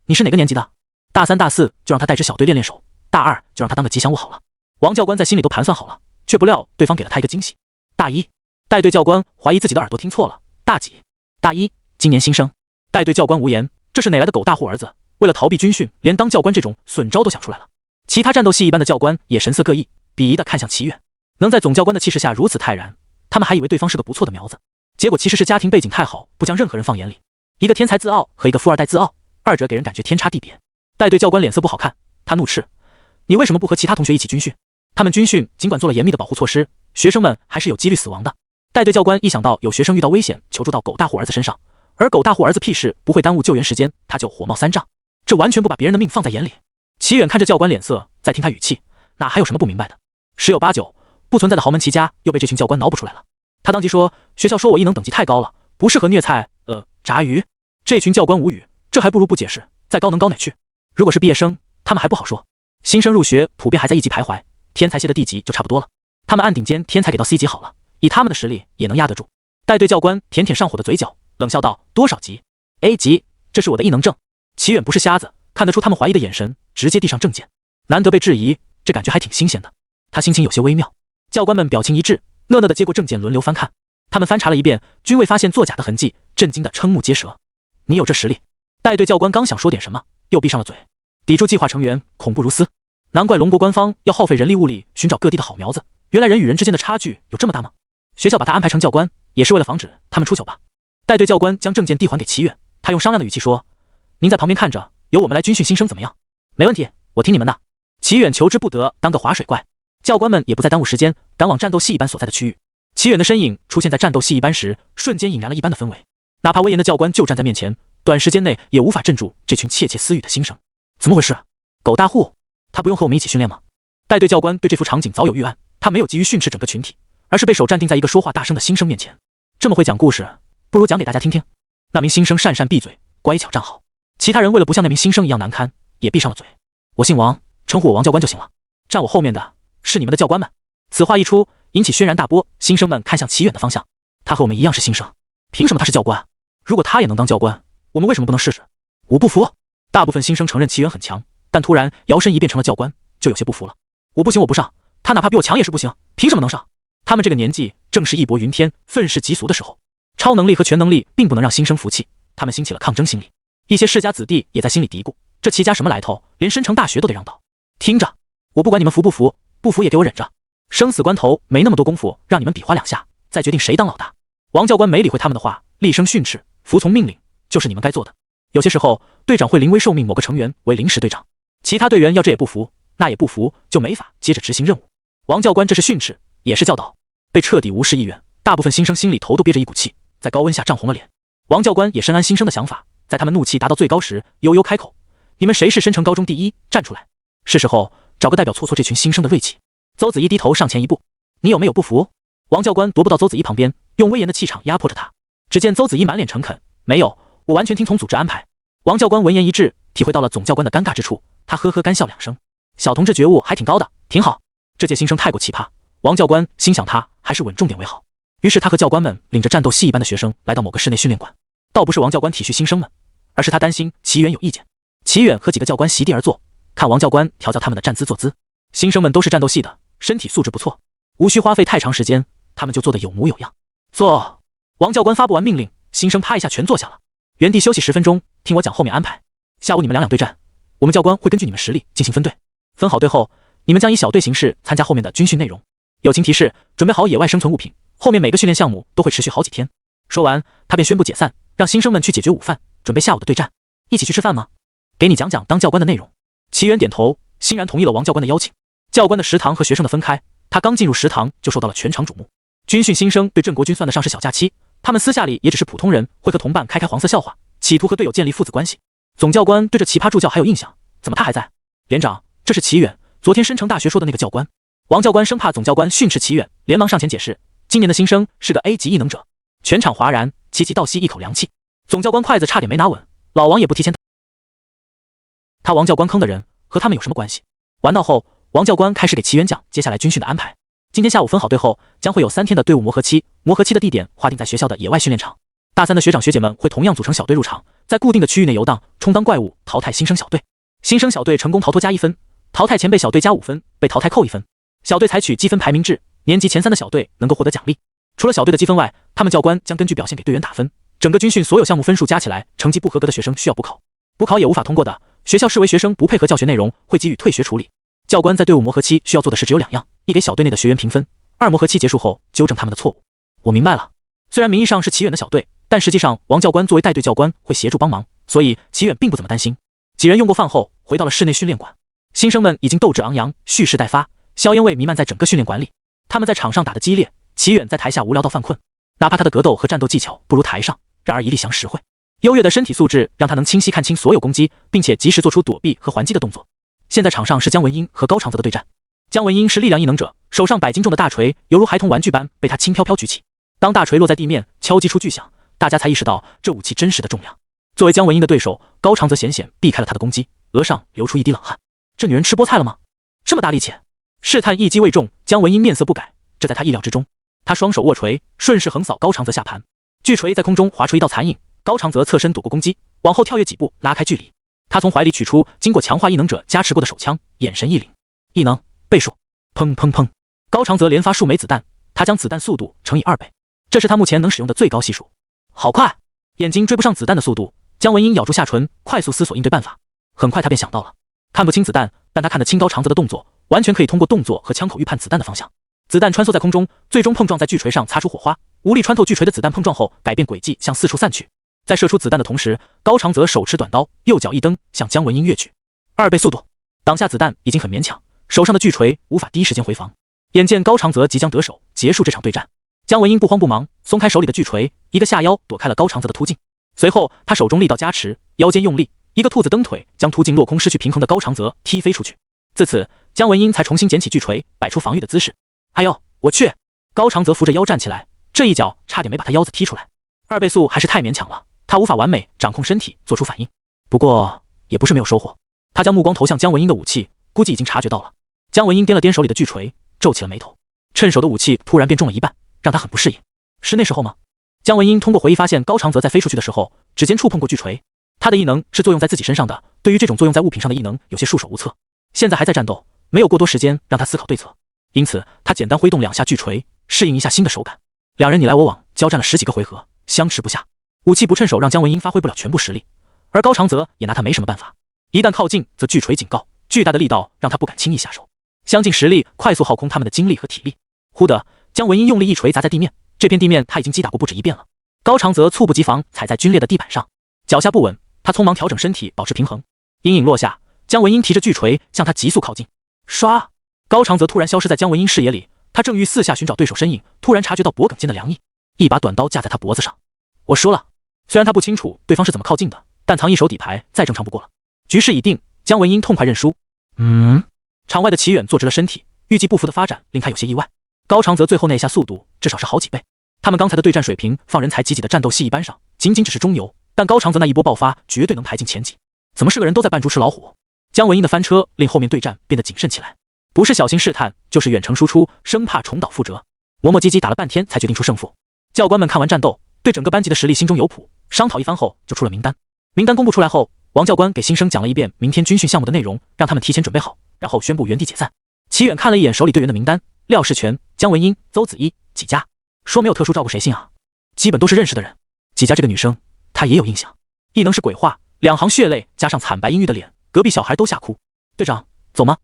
你是哪个年级的？大3大4就让他带支小队练练手，大2就让他当个吉祥物好了。王教官在心里都盘算好了，却不料对方给了他一个惊喜。大1。带队教官怀疑自己的耳朵听错了，大几？大1，今年新生。带队教官无言，这是哪来的狗大户儿子？为了逃避军训，连当教官这种损招都想出来了。其他战斗系一般的教官也神色各异，鄙夷地看向齐远。能在总教官的气势下如此泰然，他们还以为对方是个不错的苗子，结果其实是家庭背景太好，不将任何人放眼里。一个天才自傲和一个富二代自傲，二者给人感觉天差地别。带队教官脸色不好看，他怒斥：你为什么不和其他同学一起军训？他们军训尽管做了严密的保护措施，学生们还是有几率死亡的。带队教官一想到有学生遇到危险求助到狗大户儿子身上，而狗大户儿子屁事不会耽误救援时间，他就火冒三丈，这完全不把别人的命放在眼里。齐远看着教官脸色，再听他语气，哪还有什么不明白的？十有八九，不存在的豪门齐家又被这群教官脑补出来了。他当即说，学校说我异能等级太高了，不适合虐菜炸鱼。这群教官无语，这还不如不解释，再高能高哪去？如果是毕业生，他们还不好说，新生入学普遍还在1级徘徊，天才系的D级就差不多了。他们按顶尖天才给到 C 级好了，以他们的实力也能压得住。带队教官舔舔上火的嘴角，冷笑道：多少级 ？A 级，这是我的异能证。齐远不是瞎子，看得出他们怀疑的眼神，直接递上证件。难得被质疑，这感觉还挺新鲜的。他心情有些微妙。教官们表情一致，讷讷地接过证件轮流翻看。他们翻查了一遍，均未发现作假的痕迹，震惊得瞠目结舌。你有这实力？带队教官刚想说点什么，又闭上了嘴。抵住计划成员恐怖如斯，难怪龙国官方要耗费人力物力寻找各地的好苗子。原来人与人之间的差距有这么大吗？学校把他安排成教官，也是为了防止他们出糗吧？带队教官将证件递还给齐远，他用商量的语气说：“您在旁边看着，由我们来军训新生怎么样？”“没问题，我听你们的。”齐远求之不得，当个划水怪。教官们也不再耽误时间，赶往战斗系一班所在的区域。齐远的身影出现在战斗系一班时，瞬间引燃了一般的氛围。哪怕威严的教官就站在面前，短时间内也无法镇住这群窃窃私语的新生。怎么回事？狗大户，他不用和我们一起训练吗？带队教官对这幅场景早有预案，他没有急于训斥整个群体，而是被手站定在一个说话大声的新生面前。这么会讲故事，不如讲给大家听听。那名新生讪讪闭嘴，乖巧站好。其他人为了不像那名新生一样难堪，也闭上了嘴。我姓王，称呼我王教官就行了。站我后面的是你们的教官们。此话一出，引起轩然大波，新生们看向齐远的方向。他和我们一样是新生，凭什么他是教官？如果他也能当教官，我们为什么不能试试？我不服。大部分新生承认齐远很强，但突然摇身一变成了教官，就有些不服了。我不行，我不上。他哪怕比我强也是不行，凭什么能上？他们这个年纪正是义薄云天、愤世嫉俗的时候，超能力和全能力并不能让新生服气，他们兴起了抗争心理。一些世家子弟也在心里嘀咕：这齐家什么来头，连申城大学都得让道。听着，我不管你们服不服，不服也给我忍着。生死关头没那么多功夫让你们比划两下，再决定谁当老大。王教官没理会他们的话，厉声训斥：服从命令就是你们该做的。有些时候，队长会临危受命某个成员为临时队长，其他队员要这也不服，那也不服，就没法接着执行任务。王教官这是训斥，也是教导。被彻底无视一员，大部分新生心里头都憋着一股气，在高温下涨红了脸。王教官也深谙新生的想法，在他们怒气达到最高时，悠悠开口：你们谁是申城高中第一？站出来！是时候找个代表挫挫这群新生的锐气。邹子怡低头上前一步：你有没有不服？王教官踱步到邹子怡旁边，用威严的气场压迫着他。只见邹子怡满脸诚恳：没有，我完全听从组织安排。王教官闻言一滞，体会到了总教官的尴尬之处，他呵呵干笑两声：小同志觉悟还挺高的，挺好。这届新生太过奇葩，王教官心想他还是稳重点为好。于是他和教官们领着战斗系一班的学生来到某个室内训练馆。倒不是王教官体恤新生们，而是他担心齐远有意见。齐远和几个教官席地而坐，看王教官调教他们的站姿坐姿。新生们都是战斗系的，身体素质不错，无需花费太长时间，他们就做得有模有样。坐！王教官发布完命令，新生啪一下全坐下了。原地休息10分钟，听我讲后面安排。下午你们两对战，我们教官会根据你们实力进行分队。分好队后，你们将以小队形式参加后面的军训内容。友情提示：准备好野外生存物品，后面每个训练项目都会持续好几天。说完，他便宣布解散，让新生们去解决午饭，准备下午的对战。一起去吃饭吗？给你讲讲当教官的内容。齐远点头，欣然同意了王教官的邀请。教官的食堂和学生的分开，他刚进入食堂就受到了全场瞩目。军训新生对郑国军算得上是小假期，他们私下里也只是普通人，会和同伴开黄色笑话，企图和队友建立父子关系。总教官对这奇葩助教还有印象，怎么他还在？连长，这是齐远，昨天申城大学说的那个教官。王教官生怕总教官训斥齐远，连忙上前解释，今年的新生是个 A 级异能者。全场哗然，齐齐倒吸一口凉气。总教官筷子差点没拿稳，老王也不提前。他王教官坑的人和他们有什么关系？玩到后，王教官开始给齐远讲接下来军训的安排。今天下午分好队后，将会有3天的队伍磨合期，磨合期的地点划定在学校的野外训练场。大3的学长学姐们会同样组成小队入场，在固定的区域内游荡，充当怪物，淘汰新生小队。新生小队成功逃脱加1分，淘汰前被小队加5分，被淘汰扣1分。小队采取积分排名制，年级前3的小队能够获得奖励。除了小队的积分外，他们教官将根据表现给队员打分。整个军训所有项目分数加起来，成绩不合格的学生需要补考，补考也无法通过的，学校视为学生不配合教学内容，会给予退学处理。教官在队伍磨合期需要做的事只有2样：一给小队内的学员评分，2磨合期结束后纠正他们的错误。我明白了。虽然名义上是齐远的小队，但实际上王教官作为带队教官会协助帮忙，所以齐远并不怎么担心。几人用过饭后，回到了室内训练馆。新生们已经斗志昂扬，蓄势待发，硝烟味弥漫在整个训练馆里。他们在场上打得激烈，齐远在台下无聊到犯困。哪怕他的格斗和战斗技巧不如台上，然而一力降实惠。优越的身体素质让他能清晰看清所有攻击，并且及时做出躲避和还击的动作。现在场上是姜文英和高长泽的对战。姜文英是力量异能者，手上100斤重的大锤犹如孩童玩具般被他轻飘飘举起。当大锤落在地面，敲击出巨响，大家才意识到这武器真实的重量。作为姜文英的对手，高长泽险险避开了他的攻击，额上流出一滴冷汗。这女人吃菠菜了吗？这么大力气！试探一击未中，姜文英面色不改，这在他意料之中。他双手握锤，顺势横扫高长泽下盘，巨锤在空中划出一道残影。高长泽侧身躲过攻击，往后跳跃几步，拉开距离。他从怀里取出经过强化异能者加持过的手枪，眼神一凛，异能倍数。砰砰砰！高长泽连发数枚子弹，他将子弹速度乘以2倍，这是他目前能使用的最高系数。好快！眼睛追不上子弹的速度，姜文英咬住下唇，快速思索应对办法。很快他便想到了，看不清子弹，但他看得清高长泽的动作，完全可以通过动作和枪口预判子弹的方向。子弹穿梭在空中，最终碰撞在巨锤上，擦出火花。无力穿透巨锤的子弹碰撞后，改变轨迹向四处散去。在射出子弹的同时，高长泽手持短刀，右脚一蹬，向姜文英跃去。2倍速度，挡下子弹已经很勉强，手上的巨锤无法第一时间回防。眼见高长泽即将得手，结束这场对战，姜文英不慌不忙，松开手里的巨锤，一个下腰躲开了高长泽的突进。随后，他手中力道加持，腰间用力，一个兔子蹬腿，将突进落空失去平衡的高长泽踢飞出去。自此，姜文英才重新捡起巨锤，摆出防御的姿势。哎呦，我去！高长泽扶着腰站起来，这一脚差点没把他腰子踢出来。2倍速还是太勉强了，他无法完美掌控身体做出反应。不过也不是没有收获，他将目光投向姜文英的武器，估计已经察觉到了。姜文英掂了掂手里的巨锤，皱起了眉头，趁手的武器突然变重了一半，让他很不适应。是那时候吗？姜文英通过回忆发现，高长泽在飞出去的时候，指尖触碰过巨锤。他的异能是作用在自己身上的，对于这种作用在物品上的异能有些束手无策。现在还在战斗，没有过多时间让他思考对策，因此他简单挥动2下巨锤，适应一下新的手感。两人你来我往，交战了10几个回合，相持不下。武器不趁手让姜文英发挥不了全部实力，而高长泽也拿他没什么办法。一旦靠近，则巨锤警告，巨大的力道让他不敢轻易下手。相近实力快速耗空他们的精力和体力。忽的，姜文英用力一锤砸在地面，这片地面他已经击打过不止一遍了。高长泽猝不及防踩在皲裂的地板上，脚下不稳，他匆忙调整身体保持平衡。阴影落下，姜文英提着巨锤向他急速靠近。唰！高长泽突然消失在姜文英视野里，他正欲四下寻找对手身影，突然察觉到脖颈间的凉意，一把短刀架在他脖子上。我输了。虽然他不清楚对方是怎么靠近的，但藏一手底牌再正常不过了。局势已定，姜文英痛快认输。场外的齐远坐直了身体，预计不符的发展令他有些意外。高长泽最后那一下速度至少是好几倍，他们刚才的对战水平放人才济济的战斗系一般上，仅仅只是中游，但高长泽那一波爆发绝对能排进前几。怎么是个人都在扮猪吃老虎？姜文英的翻车令后面对战变得谨慎起来，不是小心试探，就是远程输出，生怕重蹈覆辙。磨磨唧唧打了半天才决定出胜负。教官们看完战斗，对整个班级的实力心中有谱，商讨一番后就出了名单。名单公布出来后，王教官给新生讲了一遍明天军训项目的内容，让他们提前准备好，然后宣布原地解散。齐远看了一眼手里队员的名单，廖世全、姜文英、邹子一、纪佳，说没有特殊照顾谁信啊？基本都是认识的人。纪佳这个女生，他也有印象，异能是鬼话，2行血泪加上惨白阴郁的脸，隔壁小孩都吓哭。队长，走吗？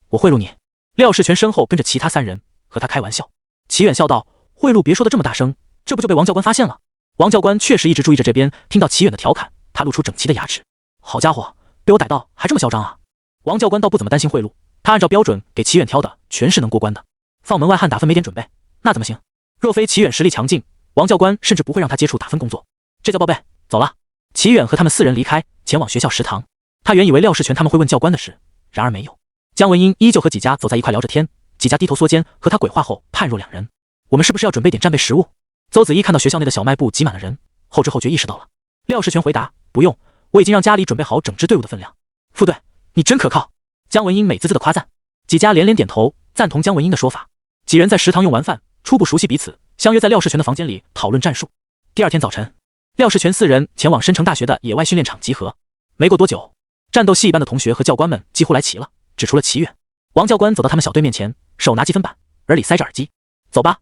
我贿赂你。廖世全身后跟着其他3人，和他开玩笑。齐远笑道：贿赂别说的这么大声，这不就被王教官发现了？王教官确实一直注意着这边，听到齐远的调侃，他露出整齐的牙齿。好家伙，被我逮到还这么嚣张啊！王教官倒不怎么担心贿赂，他按照标准给齐远挑的全是能过关的。放门外汉打分没点准备，那怎么行？若非齐远实力强劲，王教官甚至不会让他接触打分工作。这叫报备，走了。齐远和他们4人离开，前往学校食堂。他原以为廖世全他们会问教官的事，然而没有。姜文英依旧和纪佳走在一块聊着天，纪佳低头缩肩和他鬼话后判若两人。我们是不是要准备点战备食物？邹子一看到学校内的小卖部挤满了人，后知后觉意识到了。廖世全回答：不用，我已经让家里准备好整支队伍的分量。副队，你真可靠。姜文英美滋滋的夸赞。纪佳连连点头，赞同姜文英的说法。几人在食堂用完饭，初步熟悉彼此，相约在廖世全的房间里讨论战术。第2天早晨，廖世全4人前往申城大学的野外训练场集合。没过多久，战斗系一班的同学和教官们几乎来齐了，只除了齐远。王教官走到他们小队面前，手拿积分板，耳里塞着耳机。走吧。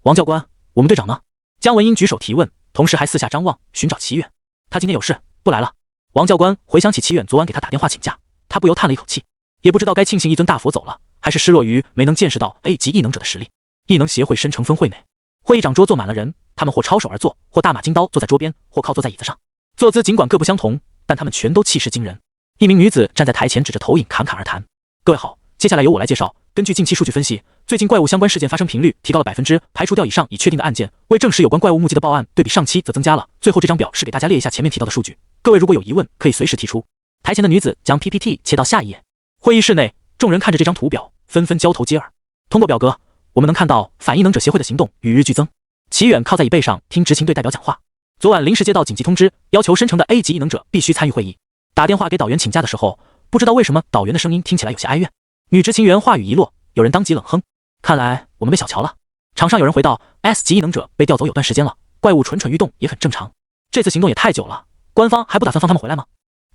王教官，我们队长呢？姜文英举手提问，同时还四下张望，寻找齐远。他今天有事，不来了。王教官回想起齐远昨晚给他打电话请假，他不由叹了一口气，也不知道该庆幸一尊大佛走了，还是失落于没能见识到 A 级异能者的实力。异能协会申城分会内，会议长桌坐满了人，他们或抄手而坐，或大马金刀坐在桌边，或靠坐在椅子上，坐姿尽管各不相同，但他们全都气势惊人。一名女子站在台前指着投影侃侃而谈。各位好，接下来由我来介绍。根据近期数据分析，最近怪物相关事件发生频率提高了%，排除掉以上已确定的案件，未证实有关怪物目击的报案对比上期则增加了。最后这张表是给大家列一下前面提到的数据，各位如果有疑问可以随时提出。台前的女子将 PPT 切到下一页。会议室内，众人看着这张图表，纷纷交头接耳。通过表格，我们能看到反异能者协会的行动与日俱增。齐远靠在椅背上听执勤队代表讲话。昨晚临时接到紧急通知，要求申城的 A 级异能者必须参与会议。打电话给导员请假的时候，不知道为什么导员的声音听起来有些哀怨。女执勤员话语一落，有人当即冷哼，看来我们被小瞧了。场上有人回道 S 级异能者被调走有段时间了，怪物蠢蠢欲动也很正常，这次行动也太久了，官方还不打算放他们回来吗？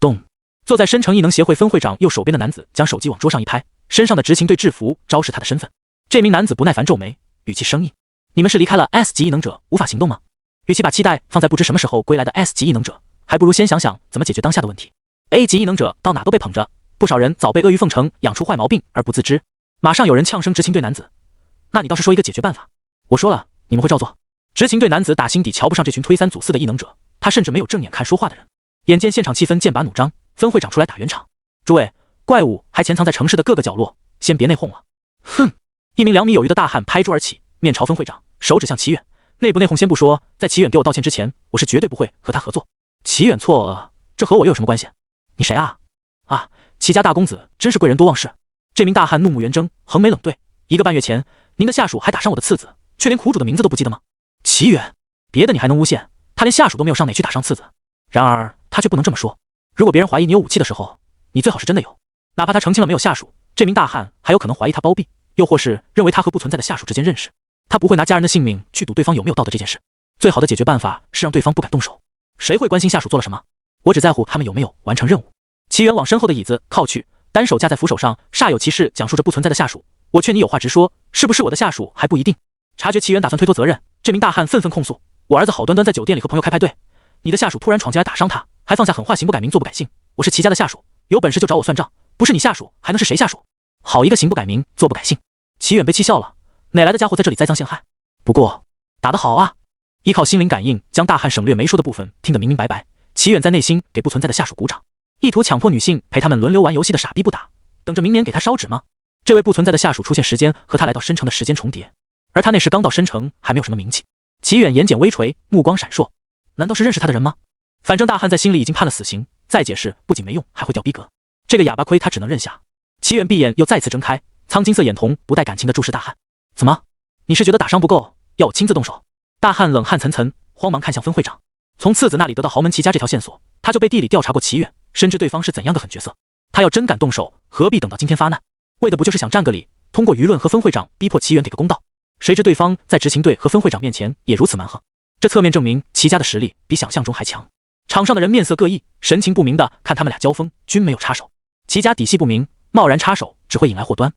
咚！坐在申城异能协会分会长右手边的男子将手机往桌上一拍，身上的执勤队制服昭示他的身份。这名男子不耐烦皱眉，语气生硬：“你们是离开了 S 级异能者，无法行动吗？与其把期待放在不知什么时候归来的 S 级异能者，还不如先想想怎么解决当下的问题。A 级异能者到哪都被捧着，不少人早被阿谀奉承养出坏毛病而不自知。”马上有人呛声执勤队男子：“那你倒是说一个解决办法。”我说了，你们会照做。执勤队男子打心底瞧不上这群推三阻四的异能者，他甚至没有正眼看说话的人。眼见现场气氛剑拔弩张，分会长出来打圆场：“诸位，怪物还潜藏在城市的各个角落，先别内讧了。”哼！一名2米有余的大汉拍桌而起，面朝分会长，手指向齐远：“内不内讧先不说，在齐远给我道歉之前，我是绝对不会和他合作。”齐远错这和我又有什么关系？你谁啊？啊，齐家大公子真是贵人多忘事。这名大汉怒目圆睁，横眉冷对：“1个半月前，您的下属还打伤我的次子，却连苦主的名字都不记得吗？”齐远，别的你还能诬陷，他连下属都没有上哪去打伤次子。然而他却不能这么说。如果别人怀疑你有武器的时候，你最好是真的有。哪怕他澄清了没有下属，这名大汉还有可能怀疑他包庇，又或是认为他和不存在的下属之间认识。他不会拿家人的性命去赌对方有没有道德这件事。最好的解决办法是让对方不敢动手。谁会关心下属做了什么？我只在乎他们有没有完成任务。齐远往身后的椅子靠去，单手架在扶手上，煞有其事讲述着不存在的下属。我劝你有话直说，是不是我的下属还不一定。察觉齐远打算推脱责任，这名大汉愤愤控诉：“我儿子好端端在酒店里和朋友开派对，你的下属突然闯进来打伤他，还放下狠话，行不改名坐不改姓。我是齐家的下属，有本事就找我算账，不是你下属还能是谁下属？好一个行不改名坐不改姓！”齐远被气笑了，哪来的家伙在这里栽赃陷害？不过打得好啊！依靠心灵感应将大汉省略没说的部分听得明明白白。齐远在内心给不存在的下属鼓掌，意图强迫女性陪他们轮流玩游戏的傻逼不打，等着明年给他烧纸吗？这位不存在的下属出现时间和他来到深城的时间重叠，而他那时刚到深城，还没有什么名气。齐远眼睑微垂，目光闪烁，难道是认识他的人吗？反正大汉在心里已经判了死刑，再解释不仅没用，还会掉逼格。这个哑巴亏他只能认下。齐远闭眼又再次睁开，苍金色眼瞳不带感情的注视大汉：“怎么？你是觉得打伤不够，要我亲自动手？”大汉冷汗涔涔，慌忙看向分会长。从次子那里得到豪门齐家这条线索，他就背地里调查过齐远，深知对方是怎样的狠角色。他要真敢动手，何必等到今天发难？为的不就是想占个理，通过舆论和分会长逼迫齐远给个公道？谁知对方在执勤队和分会长面前也如此蛮横，这侧面证明齐家的实力比想象中还强。场上的人面色各异，神情不明的看他们俩交锋，均没有插手。齐家底细不明，贸然插手只会引来祸端。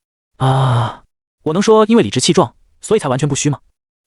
我能说因为理直气壮，所以才完全不虚吗？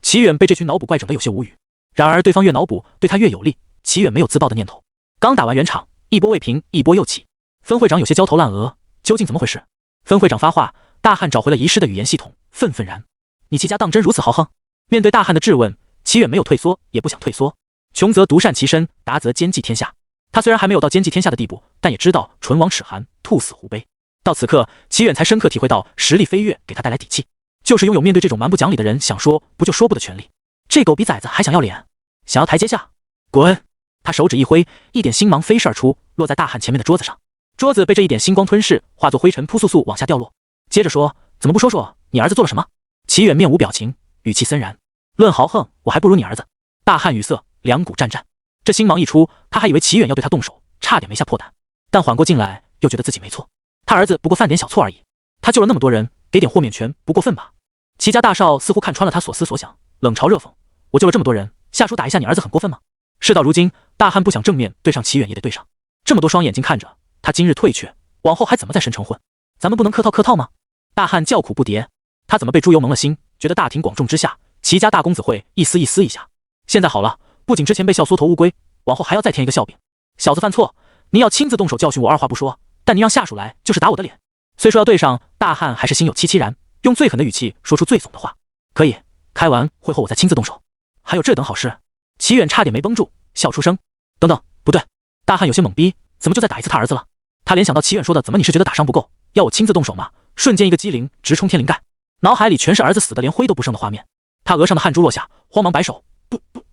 齐远被这群脑补怪整得有些无语。然而对方越脑补，对他越有利，齐远没有自爆的念头。刚打完圆场，一波未平，一波又起。分会长有些焦头烂额，究竟怎么回事？分会长发话，大汉找回了遗失的语言系统，愤愤然：“你齐家当真如此豪横？”面对大汉的质问，齐远没有退缩，也不想退缩。穷则独善其身，达则兼济天下。他虽然还没有到兼济天下的地步，但也知道唇亡齿寒，兔死狐悲。到此刻，齐远才深刻体会到实力飞跃给他带来底气，就是拥有面对这种蛮不讲理的人想说不就说不的权利。这狗比崽子还想要脸，想要台阶下，滚！他手指一挥，一点星芒飞射而出，落在大汉前面的桌子上。桌子被这一点星光吞噬，化作灰尘，扑簌簌往下掉落。接着说：“怎么不说说你儿子做了什么？”齐远面无表情，语气森然：“论豪横，我还不如你儿子。”大汉语塞，两股战战。这星芒一出，他还以为齐远要对他动手，差点没吓破胆。但缓过劲来，又觉得自己没错。他儿子不过犯点小错而已，他救了那么多人，给点豁免权不过分吧？齐家大少似乎看穿了他所思所想，冷嘲热讽：“我救了这么多人，下手打一下你儿子很过分吗？”事到如今，大汉不想正面对上齐远也得对上，这么多双眼睛看着他，今日退却，往后还怎么在深城混？咱们不能客套客套吗？大汉叫苦不迭，他怎么被猪油蒙了心，觉得大庭广众之下，齐家大公子会一丝一下。现在好了，不仅之前被笑缩头乌龟，往后还要再添一个笑柄。小子犯错，您要亲自动手教训我，二话不说，但您让下属来就是打我的脸。虽说要对上，大汉还是心有戚戚然，用最狠的语气说出最怂的话：“可以，开完会后我再亲自动手。”还有这等好事？齐远差点没绷住，笑出声。等等，不对！大汉有些懵逼，怎么就再打一次他儿子了？他联想到齐远说的“怎么你是觉得打伤不够，要我亲自动手吗？”瞬间一个机灵，直冲天灵盖，脑海里全是儿子死得连灰都不剩的画面。他额上的汗珠落下，慌忙摆手：“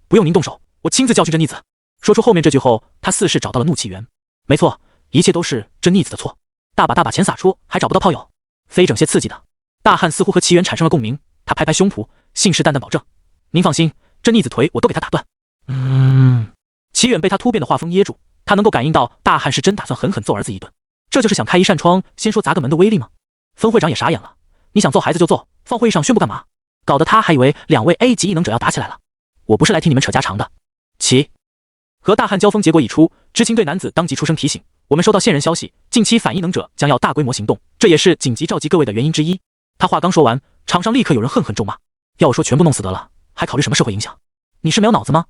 不用您动手，我亲自教训这逆子。”说出后面这句后，他似是找到了怒气源。没错，一切都是这逆子的错，大把钱撒出，还找不到炮友，非整些刺激的。大汉似乎和齐远产生了共鸣，他拍拍胸脯，信誓旦旦保证：“您放心，这逆子腿我都给他打断。”齐远被他突变的话锋噎住，他能够感应到大汉是真打算狠狠揍儿子一顿，这就是想开一扇窗，先说砸个门的威力吗？分会长也傻眼了，你想揍孩子就揍，放会议上宣布干嘛？搞得他还以为2位 A 级异能者要打起来了。我不是来听你们扯家常的。齐和大汉交锋结果已出，知情队男子当即出声提醒：“我们收到线人消息，近期反异能者将要大规模行动，这也是紧急召集各位的原因之一。他话刚说完，场上立刻有人恨恨咒骂：要我说全部弄死得了，还考虑什么社会影响？你是没有脑子吗？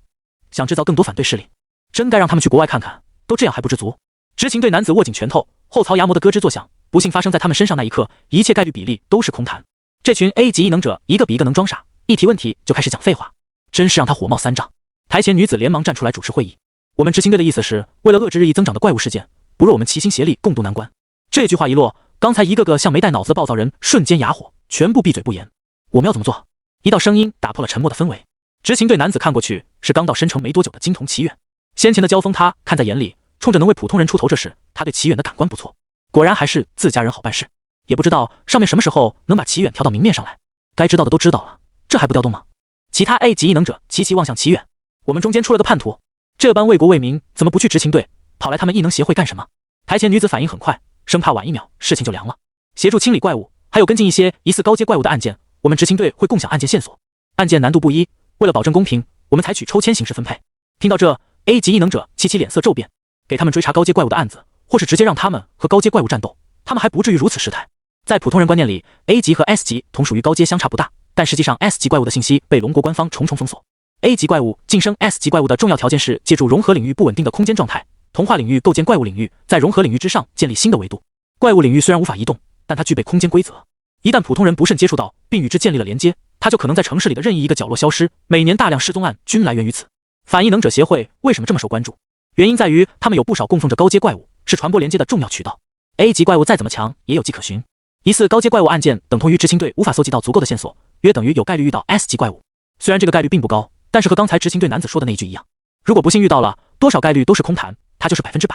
想制造更多反对势力，真该让他们去国外看看，都这样还不知足。执勤队男子握紧拳头，后槽牙磨得咯吱作响。不幸发生在他们身上那一刻，一切概率比例都是空谈。这群 A 级异能者一个比一个能装傻，一提问题就开始讲废话，真是让他火冒三丈。台前女子连忙站出来主持会议：我们执勤队的意思是，为了遏制日益增长的怪物事件，不若我们齐心协力共度难关。这句话一落，刚才一个个像没带脑子的暴躁人瞬间哑火，全部闭嘴不言。我们要怎么做？一道声音打破了沉默的氛围。执勤队男子看过去，是刚到申城没多久的金童齐远。先前的交锋他看在眼里，冲着能为普通人出头这事，他对齐远的感官不错，果然还是自家人好办事。也不知道上面什么时候能把齐远调到明面上来，该知道的都知道了，这还不调动吗？其他 A 级异能者齐齐望向齐远，我们中间出了个叛徒，这般为国为民，怎么不去执勤队，跑来他们异能协会干什么？台前女子反应很快，生怕晚一秒事情就凉了。协助清理怪物，还有跟进一些疑似高阶怪物的案件，我们执勤队会共享案件线索，案件难度不一，为了保证公平，我们采取抽签形式分配。听到这 ，A 级异能者齐齐脸色骤变，给他们追查高阶怪物的案子，或是直接让他们和高阶怪物战斗，他们还不至于如此失态。在普通人观念里 ，A 级和 S 级同属于高阶相差不大，但实际上 S 级怪物的信息被龙国官方重重封锁。A 级怪物晋升 S 级怪物的重要条件是借助融合领域不稳定的空间状态，同化领域构建怪物领域，在融合领域之上建立新的维度。怪物领域虽然无法移动，但它具备空间规则。一旦普通人不慎接触到，并与之建立了连接，它就可能在城市里的任意一个角落消失。每年大量失踪案均来源于此。反异能者协会为什么这么受关注？原因在于他们有不少供奉着高阶怪物，是传播连接的重要渠道。A 级怪物再怎么强，也有迹可循。疑似高阶怪物案件等同于执勤队无法搜集到足够的线索，约等于有概率遇到 S 级怪物。虽然这个概率并不高，但是和刚才执勤队男子说的那一句一样，如果不幸遇到了，多少概率都是空谈，它就是100%。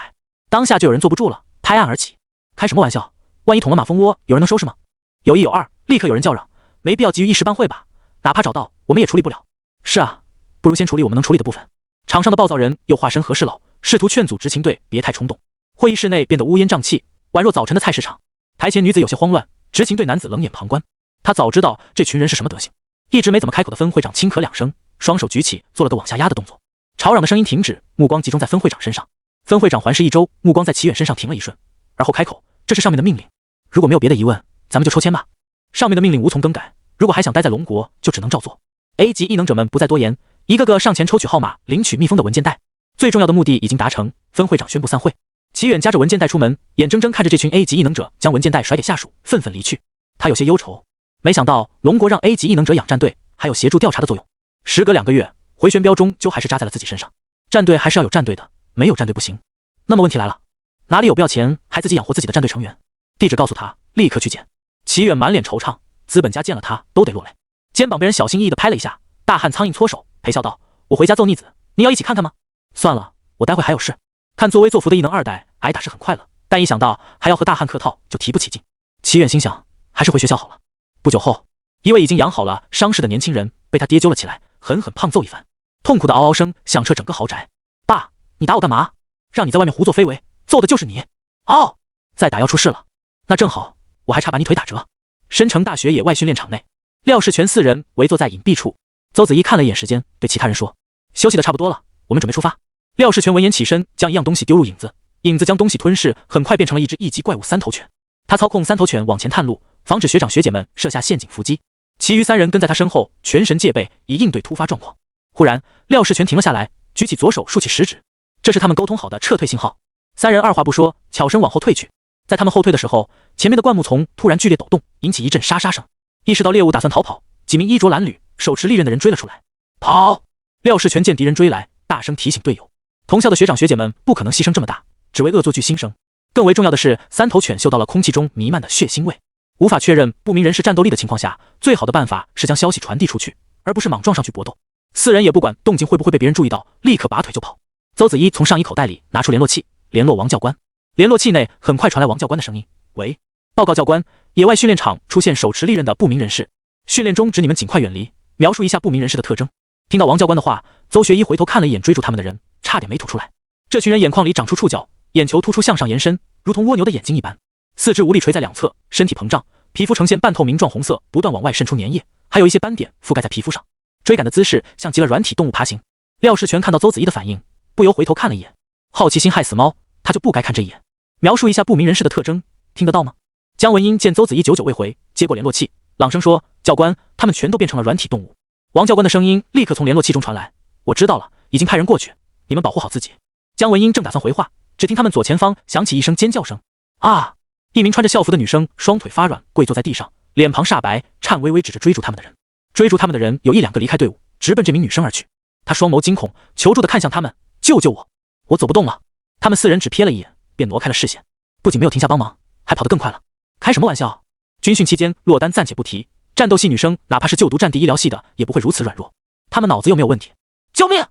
当下就有人坐不住了，拍案而起。开什么玩笑？万一捅了马蜂窝，有人能收拾吗？有一有二，立刻有人叫嚷，没必要急于一时半会吧，哪怕找到，我们也处理不了。是啊，不如先处理我们能处理的部分。场上的暴躁人又化身和事佬，试图劝阻执勤队别太冲动。会议室内变得乌烟瘴气，宛若早晨的菜市场。台前女子有些慌乱，执勤队男子冷眼旁观。他早知道这群人是什么德行，一直没怎么开口的分会长轻咳2声，双手举起，做了个往下压的动作。吵嚷的声音停止，目光集中在分会长身上。分会长环视一周，目光在齐远身上停了一瞬，而后开口：这是上面的命令，如果没有别的疑问，咱们就抽签吧。上面的命令无从更改，如果还想待在龙国，就只能照做。A 级异能者们不再多言，一个个上前抽取号码，领取密封的文件袋。最重要的目的已经达成，分会长宣布散会。齐远夹着文件袋出门，眼睁睁看着这群 A 级异能者将文件袋甩给下属，愤愤离去。他有些忧愁，没想到龙国让 A 级异能者养战队，还有协助调查的作用。时隔2个月，回旋镖终究还是扎在了自己身上。战队还是要有战队的，没有战队不行。那么问题来了，哪里有不要钱还自己养活自己的战队成员？地址告诉他，立刻去捡。齐远满脸惆怅，资本家见了他都得落泪。肩膀被人小心翼翼地拍了一下，大汉苍蝇搓手，陪笑道：我回家揍逆子，你要一起看看吗？算了，我待会还有事。看作威作福的异能2代挨打是很快乐，但一想到还要和大汉客套，就提不起劲。齐远心想，还是回学校好了。不久后，一位已经养好了伤势的年轻人被他爹揪了起来，狠狠胖揍一番。痛苦的嗷嗷声响彻整个豪宅。爸，你打我干嘛？让你在外面胡作非为，揍的就是你。嗷！再打要出事了。那正好，我还差把你腿打折。申城大学野外训练场内，廖世全4人围坐在隐蔽处。邹子怡看了一眼时间，对其他人说：休息的差不多了，我们准备出发。廖世全闻言起身，将一样东西丢入影子，影子将东西吞噬，很快变成了一只1级怪物3头犬。他操控3头犬往前探路，防止学长学姐们设下陷阱伏击。其余3人跟在他身后，全神戒备，以应对突发状况。忽然，廖世全停了下来，举起左手，竖起食指，这是他们沟通好的撤退信号。3人二话不说，悄身往后退去。在他们后退的时候，前面的灌木丛突然剧烈抖动，引起一阵沙沙声。意识到猎物打算逃跑，几名衣着褴褛、手持利刃的人追了出来。跑！廖世全见敌人追来，大声提醒队友。同校的学长学姐们不可能牺牲这么大，只为恶作剧新生。更为重要的是，3头犬嗅到了空气中弥漫的血腥味。无法确认不明人士战斗力的情况下，最好的办法是将消息传递出去，而不是莽撞上去搏斗。4人也不管动静会不会被别人注意到，立刻拔腿就跑。邹子怡从上衣口袋里拿出联络器，联络王教官。联络器内很快传来王教官的声音：喂，报告教官，野外训练场出现手持利刃的不明人士，训练中，指你们尽快远离，描述一下不明人士的特征。听到王教官的话，邹学一回头看了一眼追逐他们的人，差点没吐出来。这群人眼眶里长出触角，眼球突出向上延伸，如同蜗牛的眼睛一般，四肢无力垂在两侧，身体膨胀，皮肤呈现半透明状红色，不断往外渗出粘液，还有一些斑点覆盖在皮肤上。追赶的姿势像极了软体动物爬行。廖世全看到邹子怡的反应，不由回头看了一眼。好奇心害死猫，他就不该看这一眼。描述一下不明人士的特征，听得到吗？姜文英见邹子怡久久未回，接过联络器，朗声说：“教官，他们全都变成了软体动物。”王教官的声音立刻从联络器中传来：“我知道了，已经派人过去，你们保护好自己。”姜文英正打算回话，只听他们左前方响起一声尖叫声：“啊！”一名穿着校服的女生双腿发软，跪坐在地上，脸庞煞白，颤巍巍指着追逐他们的人。追逐他们的人有1、2个离开队伍，直奔这名女生而去。她双眸惊恐，求助地看向他们：“救救我！我走不动了！”他们4人只瞥了一眼，便挪开了视线，不仅没有停下帮忙，还跑得更快了。开什么玩笑？军训期间落单暂且不提，战斗系女生哪怕是就读战地医疗系的，也不会如此软弱。他们脑子有没有问题？救命！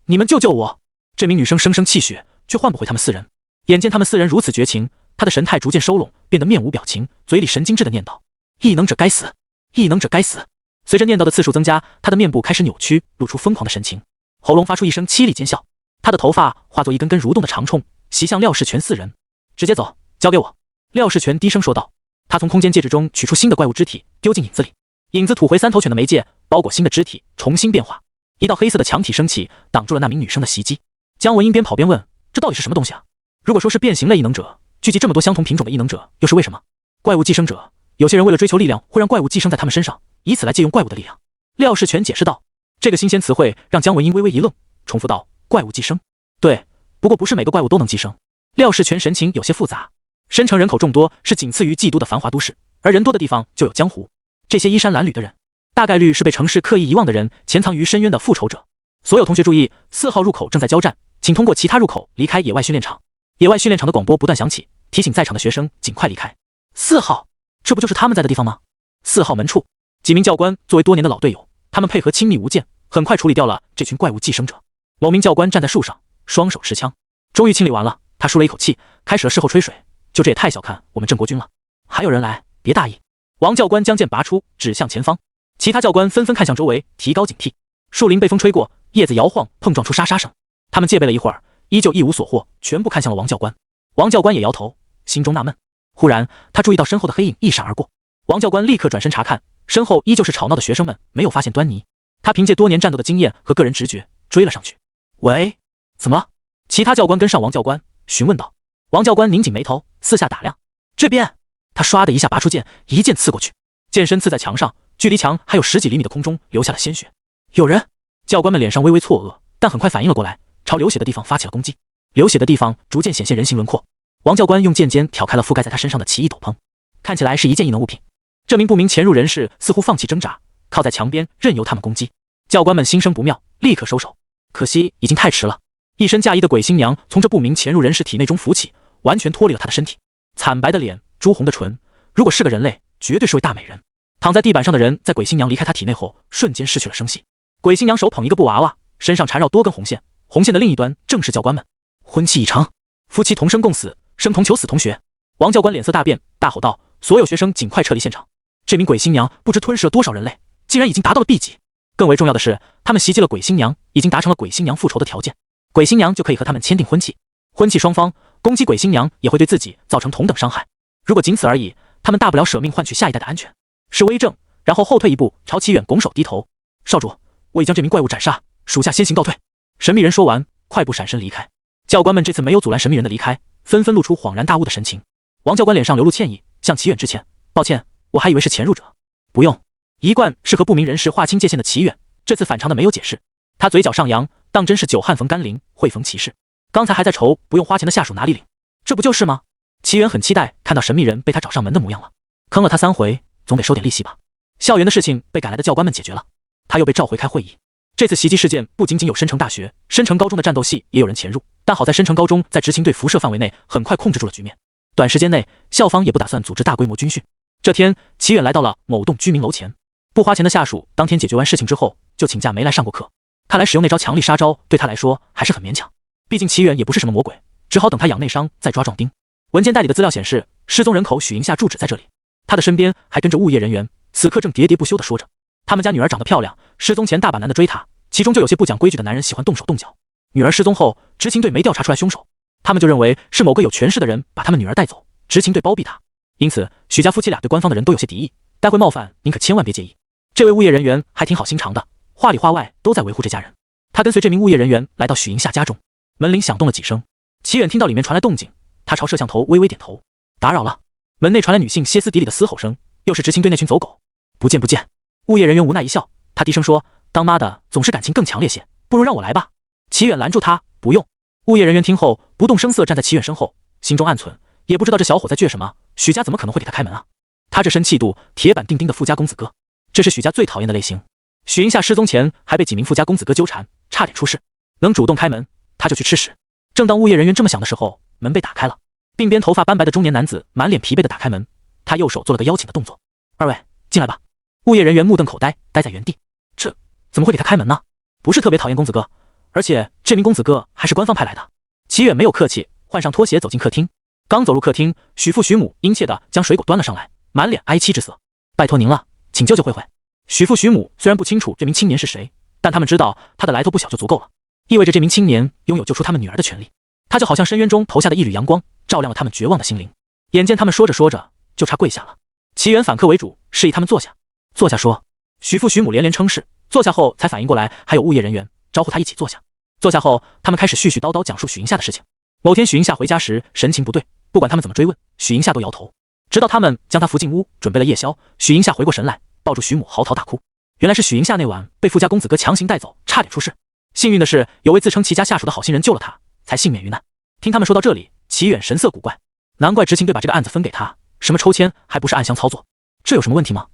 你们救救我！这名女生声声泣血，却唤不回他们4人。眼见他们4人如此绝情，她的神态逐渐收拢，变得面无表情，嘴里神经质的念叨：“异能者该死！异能者该死！”随着念叨的次数增加，她的面部开始扭曲，露出疯狂的神情，喉咙发出一声凄厉尖笑。她的头发化作一根根蠕动的长冲，袭向廖世全4人。直接走，交给我。廖世全低声说道。他从空间戒指中取出新的怪物肢体，丢进影子里。影子吐回3头犬的媒介，包裹新的肢体，重新变化。一道黑色的墙体升起，挡住了那名女生的袭击。姜文英边跑边问：“这到底是什么东西啊？如果说是变形类异能者，聚集这么多相同品种的异能者，又是为什么？怪物寄生者，有些人为了追求力量，会让怪物寄生在他们身上，以此来借用怪物的力量。”廖世全解释道。这个新鲜词汇让姜文英微微一愣，重复道：“怪物寄生？对，不过不是每个怪物都能寄生。”廖世全神情有些复杂。申城人口众多，是仅次于冀都的繁华都市，而人多的地方就有江湖。这些衣衫褴褛的人，大概率是被城市刻意遗忘的人，潜藏于深渊的复仇者。所有同学注意，4号入口正在交战，请通过其他入口离开野外训练场。野外训练场的广播不断响起，提醒在场的学生尽快离开。4号，这不就是他们在的地方吗？4号门处，几名教官作为多年的老队友，他们配合亲密无间，很快处理掉了这群怪物寄生者。某名教官站在树上，双手持枪，终于清理完了，他舒了一口气，开始了事后吹水。就这也太小看我们郑国军了，还有人来，别大意。王教官将剑拔出，指向前方，其他教官纷纷看向周围，提高警惕。树林被风吹过，叶子摇晃，碰撞出沙沙声。他们戒备了一会儿，依旧一无所获，全部看向了王教官。王教官也摇头，心中纳闷。忽然，他注意到身后的黑影一闪而过，王教官立刻转身查看，身后依旧是吵闹的学生们，没有发现端倪。他凭借多年战斗的经验和个人直觉追了上去。喂，怎么了？其他教官跟上王教官，询问道。王教官拧紧眉头，四下打量。这边，他唰的一下拔出剑，一剑刺过去，剑身刺在墙上，距离墙还有10几厘米的空中留下了鲜血。有人！教官们脸上微微错愕，但很快反应了过来，朝流血的地方发起了攻击。流血的地方逐渐显现人形轮廓。王教官用剑尖挑开了覆盖在他身上的奇异斗篷，看起来是一件异能物品。这名不明潜入人士似乎放弃挣扎，靠在墙边任由他们攻击。教官们心生不妙，立刻收手。可惜已经太迟了。一身嫁衣的鬼新娘从这不明潜入人士体内中浮起，完全脱离了他的身体。惨白的脸，朱红的唇，如果是个人类，绝对是位大美人。躺在地板上的人在鬼新娘离开他体内后，瞬间失去了声息。鬼新娘手捧一个布娃娃，身上缠绕多根红线，红线的另一端正是教官们。婚期已成，夫妻同生共死，生同求死同学。王教官脸色大变，大吼道：“所有学生尽快撤离现场！”这名鬼新娘不知吞噬了多少人类，竟然已经达到了 B 级。更为重要的是，他们袭击了鬼新娘，已经达成了鬼新娘复仇的条件。鬼新娘就可以和他们签订婚契，婚契双方攻击鬼新娘也会对自己造成同等伤害。如果仅此而已，他们大不了舍命换取下一代的安全。是威震，然后后退一步，朝齐远拱手低头：“少主，我已将这名怪物斩杀，属下先行告退。”神秘人说完，快步闪身离开。教官们这次没有阻拦神秘人的离开，纷纷露出恍然大悟的神情。王教官脸上流露歉意，向齐远致歉：“抱歉，我还以为是潜入者。”不用，一贯是和不明人士划清界限的齐远，这次反常的没有解释。他嘴角上扬，当真是久旱逢甘霖，会逢其事。刚才还在愁不用花钱的下属哪里领，这不就是吗？齐远很期待看到神秘人被他找上门的模样了。坑了他3回，总得收点利息吧。校园的事情被赶来的教官们解决了，他又被召回开会议。这次袭击事件不仅仅有申城大学、申城高中的战斗系也有人潜入，但好在申城高中在执勤队辐射范围内很快控制住了局面。短时间内，校方也不打算组织大规模军训。这天，齐远来到了某栋居民楼前，不花钱的下属当天解决完事情之后就请假没来上过课。看来使用那招强力杀招对他来说还是很勉强，毕竟齐远也不是什么魔鬼，只好等他养内伤再抓壮丁。文件袋里的资料显示，失踪人口许银夏住址在这里，他的身边还跟着物业人员，此刻正喋喋不休地说着他们家女儿长得漂亮，失踪前大把男的追她，其中就有些不讲规矩的男人喜欢动手动脚。女儿失踪后，执勤队没调查出来凶手，他们就认为是某个有权势的人把他们女儿带走，执勤队包庇他。因此许家夫妻俩对官方的人都有些敌意，待会冒犯您可千万别介意。这位物业人员还挺好心肠的，话里话外都在维护这家人。他跟随这名物业人员来到许银夏家中，门铃响动了几声，齐远听到里面传来动静，他朝摄像头微微点头：“打扰了。”门内传来女性歇斯底里的嘶吼声，又是执勤队那群走狗。不见不见。物业人员无奈一笑，他低声说：“当妈的总是感情更强烈些，不如让我来吧。”齐远拦住他：“不用。”物业人员听后不动声色站在齐远身后，心中暗忖，也不知道这小伙在倔什么，许家怎么可能会给他开门啊？他这身气度，铁板钉钉的富家公子哥，这是许家最讨厌的类型。许银夏失踪前还被几名富家公子哥纠缠，差点出事。能主动开门，他就去吃屎。正当物业人员这么想的时候，门被打开了，鬓边头发斑白的中年男子满脸疲惫的打开门，他右手做了个邀请的动作：“二位进来吧。”物业人员目瞪口呆，呆在原地。这怎么会给他开门呢？不是特别讨厌公子哥，而且这名公子哥还是官方派来的。齐远没有客气，换上拖鞋走进客厅。刚走入客厅，许父许母殷切地将水果端了上来，满脸哀戚之色：“拜托您了，请救救慧慧。”许父许母虽然不清楚这名青年是谁，但他们知道他的来头不小就足够了，意味着这名青年拥有救出他们女儿的权利。他就好像深渊中投下的一缕阳光，照亮了他们绝望的心灵。眼见他们说着说着就差跪下了，齐远反客为主，示意他们坐下。坐下说。许父许母连连称是，坐下后才反应过来还有物业人员，招呼他一起坐下。坐下后，他们开始絮絮叨叨讲述许银夏的事情。某天许银夏回家时神情不对，不管他们怎么追问，许银夏都摇头。直到他们将他扶进屋，准备了夜宵，许银夏回过神来，抱住许母嚎啕大哭。原来是许银夏那晚被富家公子哥强行带走，差点出事。幸运的是，有位自称齐家下属的好心人救了他，才幸免于难。听他们说到这里，齐远神色古怪，难怪执勤队把这个案子分给他，什么抽签还不是暗箱操作，这有什么问题吗？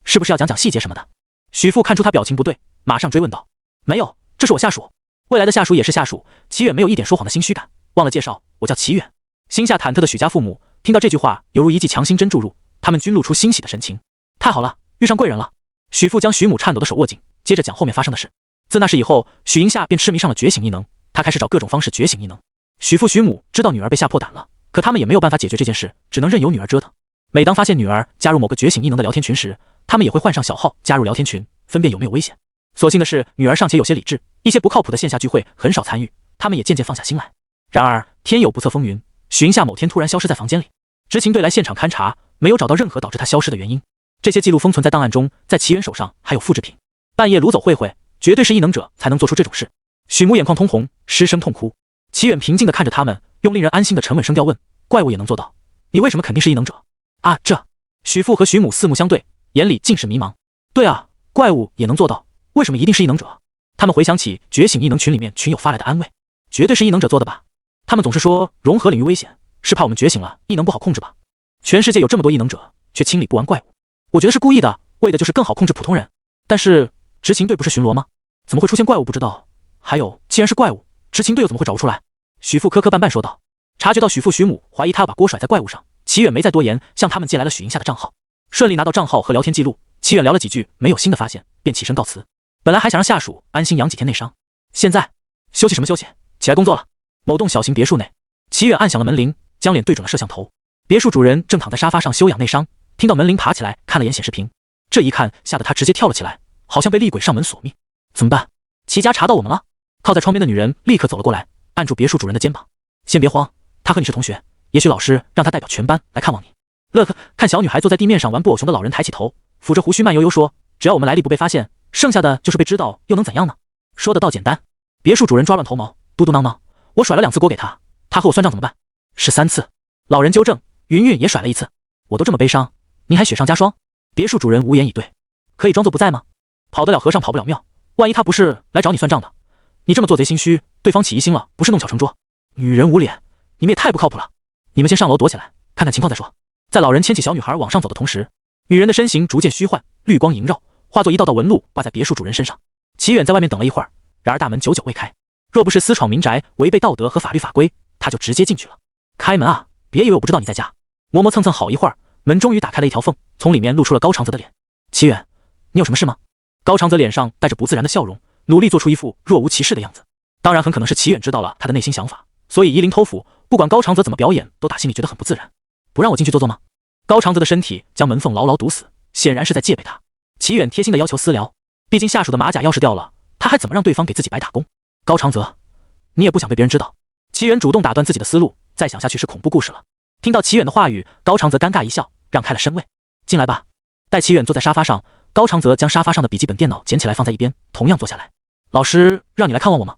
是不是要讲讲细节什么的？许父看出他表情不对，马上追问道：“没有，这是我下属，未来的下属也是下属。”齐远没有一点说谎的心虚感，忘了介绍，我叫齐远。心下忐忑的许家父母听到这句话，犹如一剂强心针注入，他们均露出欣喜的神情。太好了，遇上贵人了。许父将许母颤抖的手握紧，接着讲后面发生的事。自那事以后，许银夏便痴迷上了觉醒异能，他开始找各种方式觉醒异能。许父许母知道女儿被吓破胆了，可他们也没有办法解决这件事，只能任由女儿折腾。每当发现女儿加入某个觉醒异能的聊天群时，他们也会换上小号加入聊天群，分辨有没有危险。所幸的是，女儿尚且有些理智，一些不靠谱的线下聚会很少参与，他们也渐渐放下心来。然而天有不测风云，许银夏某天突然消失在房间里，执勤队来现场勘查，没有找到任何导致他消失的原因。这些记录封存在档案中，在齐远手上还有复制品。半夜掳走慧慧，绝对是异能者才能做出这种事。许母眼眶通红，失声痛哭。齐远平静地看着他们，用令人安心的沉稳声调问：“怪物也能做到？你为什么肯定是异能者？”啊，这……许父和许母四目相对，眼里尽是迷茫。对啊，怪物也能做到，为什么一定是异能者？他们回想起觉醒异能群里面群友发来的安慰，绝对是异能者做的吧？他们总是说融合领域危险，是怕我们觉醒了异能不好控制吧？全世界有这么多异能者，却清理不完怪物，我觉得是故意的，为的就是更好控制普通人。但是执勤队不是巡逻吗？怎么会出现怪物不知道？还有，既然是怪物，执勤队又怎么会找不出来？许父磕磕绊绊说道。察觉到许父许母怀疑他要把锅甩在怪物上，齐远没再多言，向他们借来了许银夏的账号。顺利拿到账号和聊天记录，齐远聊了几句，没有新的发现，便起身告辞。本来还想让下属安心养几天内伤，现在休息什么休息，起来工作了。某栋小型别墅内，齐远按响了门铃，将脸对准了摄像头。别墅主人正躺在沙发上休养内伤，听到门铃爬起来看了眼显示屏，这一看吓得他直接跳了起来，好像被厉鬼上门索命。怎么办？齐家查到我们了？靠在窗边的女人立刻走了过来，按住别墅主人的肩膀。先别慌，他和你是同学，也许老师让他代表全班来看望你。乐呵，看小女孩坐在地面上玩布偶熊的老人抬起头，抚着胡须慢悠悠说：“只要我们来历不被发现，剩下的就是被知道，又能怎样呢？”说得倒简单。别墅主人抓乱头毛，嘟嘟囔囔：“我甩了2次锅给他，他和我算账怎么办？”是3次。老人纠正，云云也甩了1次。我都这么悲伤，您还雪上加霜？别墅主人无言以对。可以装作不在吗？跑得了和尚跑不了庙，万一他不是来找你算账的，你这么做贼心虚，对方起疑心了，不是弄巧成拙。女人无脸，你们也太不靠谱了。你们先上楼躲起来，看看情况再说。在老人牵起小女孩往上走的同时，女人的身形逐渐虚幻，绿光萦绕，化作一道道纹路挂在别墅主人身上。齐远在外面等了一会儿，然而大门久久未开。若不是私闯民宅，违背道德和法律法规，他就直接进去了。开门啊，别以为我不知道你在家。磨磨蹭蹭好一会儿，门终于打开了一条缝，从里面露出了高长泽的脸。齐远，你有什么事吗？高长泽脸上带着不自然的笑容，努力做出一副若无其事的样子。当然很可能是齐远知道了他的内心想法，所以夷陵偷斧，不管高长泽怎么表演，都打心里觉得很不自然。不让我进去坐坐吗？高长泽的身体将门缝牢牢堵死，显然是在戒备他。齐远贴心的要求私聊，毕竟下属的马甲钥匙掉了，他还怎么让对方给自己白打工？高长泽，你也不想被别人知道。齐远主动打断自己的思路，再想下去是恐怖故事了。听到齐远的话语，高长泽尴尬一笑，让开了身位。进来吧。待齐远坐在沙发上，高长泽将沙发上的笔记本电脑捡起来放在一边，同样坐下来。老师让你来看望我吗？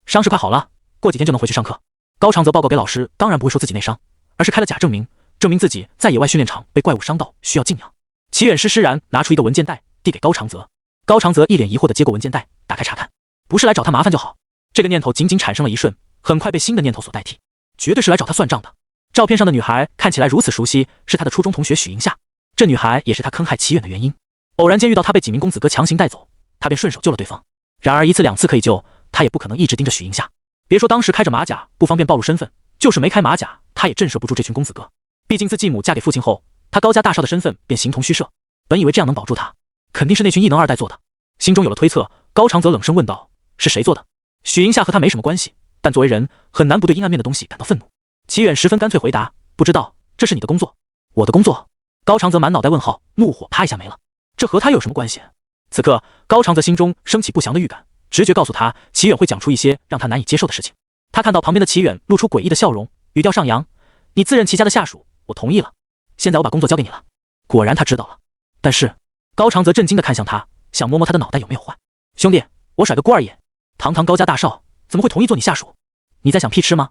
伤势快好了，过几天就能回去上课。高长泽报告给老师，当然不会说自己内伤，而是开了假证明，证明自己在野外训练场被怪物伤到，需要静养。齐远施施然拿出一个文件袋递给高长泽，高长泽一脸疑惑地接过文件袋，打开查看。不是来找他麻烦就好。这个念头仅仅产生了一瞬，很快被新的念头所代替，绝对是来找他算账的。照片上的女孩看起来如此熟悉，是他的初中同学许银夏。这女孩也是他坑害齐远的原因。偶然间遇到他被几名公子哥强行带走，他便顺手救了对方。然而一次两次可以救，他也不可能一直盯着许银夏。别说当时开着马甲不方便暴露身份，就是没开马甲，他也震慑不住这群公子哥。毕竟自继母嫁给父亲后，他高家大少的身份便形同虚设。本以为这样能保住他，肯定是那群异能二代做的。心中有了推测，高长泽冷声问道：“是谁做的？”许银夏和他没什么关系，但作为人，很难不对阴暗面的东西感到愤怒。齐远十分干脆回答：“不知道，这是你的工作。”我的工作？高长泽满脑袋问号，怒火啪一下没了。这和他有什么关系？此刻，高长泽心中升起不祥的预感，直觉告诉他，齐远会讲出一些让他难以接受的事情。他看到旁边的齐远露出诡异的笑容，语调上扬：“你自认齐家的下属，我同意了。现在我把工作交给你了。”果然他知道了。但是，高长泽震惊地看向他，想摸摸他的脑袋有没有坏。兄弟，我甩个锅而已，堂堂高家大少，怎么会同意做你下属？你在想屁吃吗？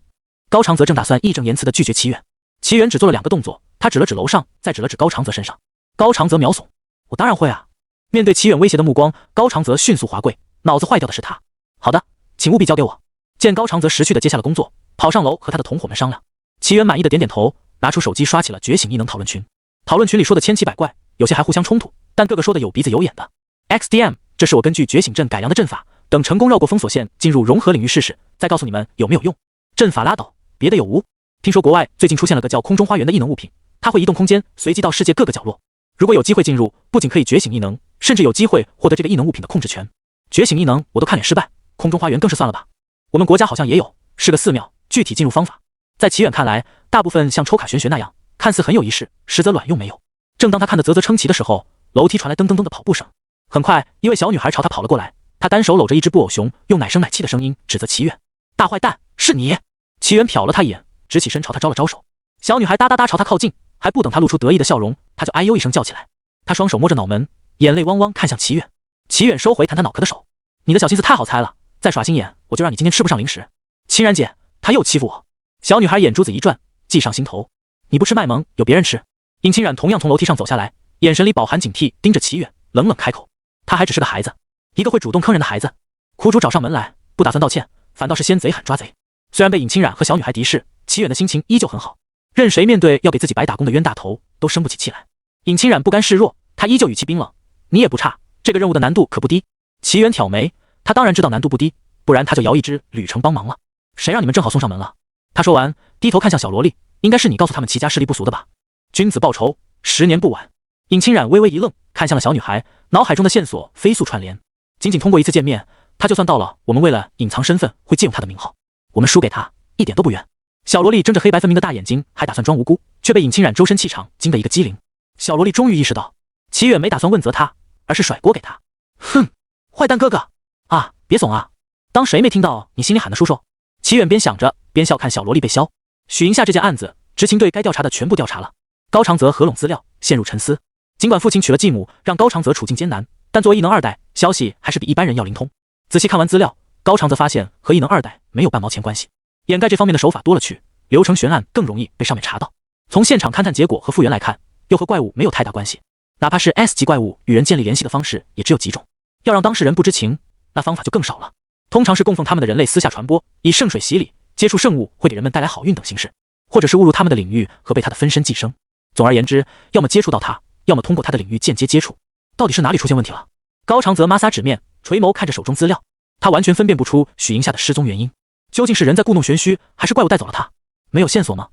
高长泽正打算义正言辞地拒绝齐远，齐远只做了2个动作，他指了指楼上，再指了指高长泽身上。高长泽秒怂：“我当然会啊！”面对齐远威胁的目光，高长泽迅速滑跪，脑子坏掉的是他。好的，请务必交给我。见高长泽识趣地接下了工作，跑上楼和他的同伙们商量。齐远满意的点点头，拿出手机刷起了觉醒异能讨论群。讨论群里说的千奇百怪，有些还互相冲突，但个个说的有鼻子有眼的。XDM， 这是我根据觉醒阵改良的阵法，等成功绕过封锁线进入融合领域试试，再告诉你们有没有用。阵法拉倒，别的有无？听说国外最近出现了个叫空中花园的异能物品，它会移动空间，随机到世界各个角落。如果有机会进入，不仅可以觉醒异能，甚至有机会获得这个异能物品的控制权。觉醒异能我都看脸失败，空中花园更是算了吧。我们国家好像也有，是个寺庙，具体进入方法，在齐远看来，大部分像抽卡玄学那样，看似很有仪式，实则卵用没有。正当他看得啧啧称奇的时候，楼梯传来噔噔噔的跑步声。很快，一位小女孩朝他跑了过来，她单手搂着一只布偶熊，用奶声奶气的声音指责齐远：“大坏蛋，是你！”齐远瞟了他一眼，直起身朝他招了招手。小女孩哒哒哒朝他靠近，还不等他露出得意的笑容，他就哎呦一声叫起来。他双手摸着脑门，眼泪汪汪看向齐远。齐远收回弹他脑壳的手：“你的小心思太好猜了，再耍心眼，我就让你今天吃不上零食。”清然姐，他又欺负我。小女孩眼珠子一转，计上心头：“你不吃卖萌，有别人吃。”尹清冉同样从楼梯上走下来，眼神里饱含警惕，盯着齐远，冷冷开口：“他还只是个孩子，一个会主动坑人的孩子。”苦主找上门来，不打算道歉，反倒是先贼喊抓贼。虽然被尹清冉和小女孩敌视，齐远的心情依旧很好，任谁面对要给自己白打工的冤大头，都生不起气来。尹清冉不甘示弱，他依旧语气冰冷：“你也不差，这个任务的难度可不低。”齐远挑眉，他当然知道难度不低，不然他就摇一只旅程帮忙了。谁让你们正好送上门了？他说完，低头看向小萝莉：“应该是你告诉他们齐家势力不俗的吧？君子报仇，10年不晚。”尹清冉微微一愣，看向了小女孩，脑海中的线索飞速串联。仅仅通过一次见面，他就算到了我们为了隐藏身份会借用他的名号，我们输给他一点都不冤。小萝莉睁着黑白分明的大眼睛，还打算装无辜，却被尹清冉周身气场惊得一个机灵。小萝莉终于意识到，齐远没打算问责他，而是甩锅给他。哼，坏蛋哥哥啊，别怂啊，当谁没听到你心里喊的叔叔？齐远边想着边笑看小萝莉被削。许银夏这件案子，执勤队该调查的全部调查了。高长泽合拢资料，陷入沉思。尽管父亲娶了继母，让高长泽处境艰难，但作为异能二代，消息还是比一般人要灵通。仔细看完资料，高长泽发现和异能二代没有半毛钱关系，掩盖这方面的手法多了去，流程悬案更容易被上面查到。从现场勘探结果和复原来看，又和怪物没有太大关系。哪怕是 S 级怪物与人建立联系的方式也只有几种，要让当事人不知情，那方法就更少了。通常是供奉他们的人类私下传播，以圣水洗礼，接触圣物会给人们带来好运等形式，或者是误入他们的领域和被他的分身寄生。总而言之，要么接触到他，要么通过他的领域间接接触。到底是哪里出现问题了？高长泽抹撒纸面，垂眸看着手中资料，他完全分辨不出许银夏的失踪原因，究竟是人在故弄玄虚，还是怪物带走了他？没有线索吗？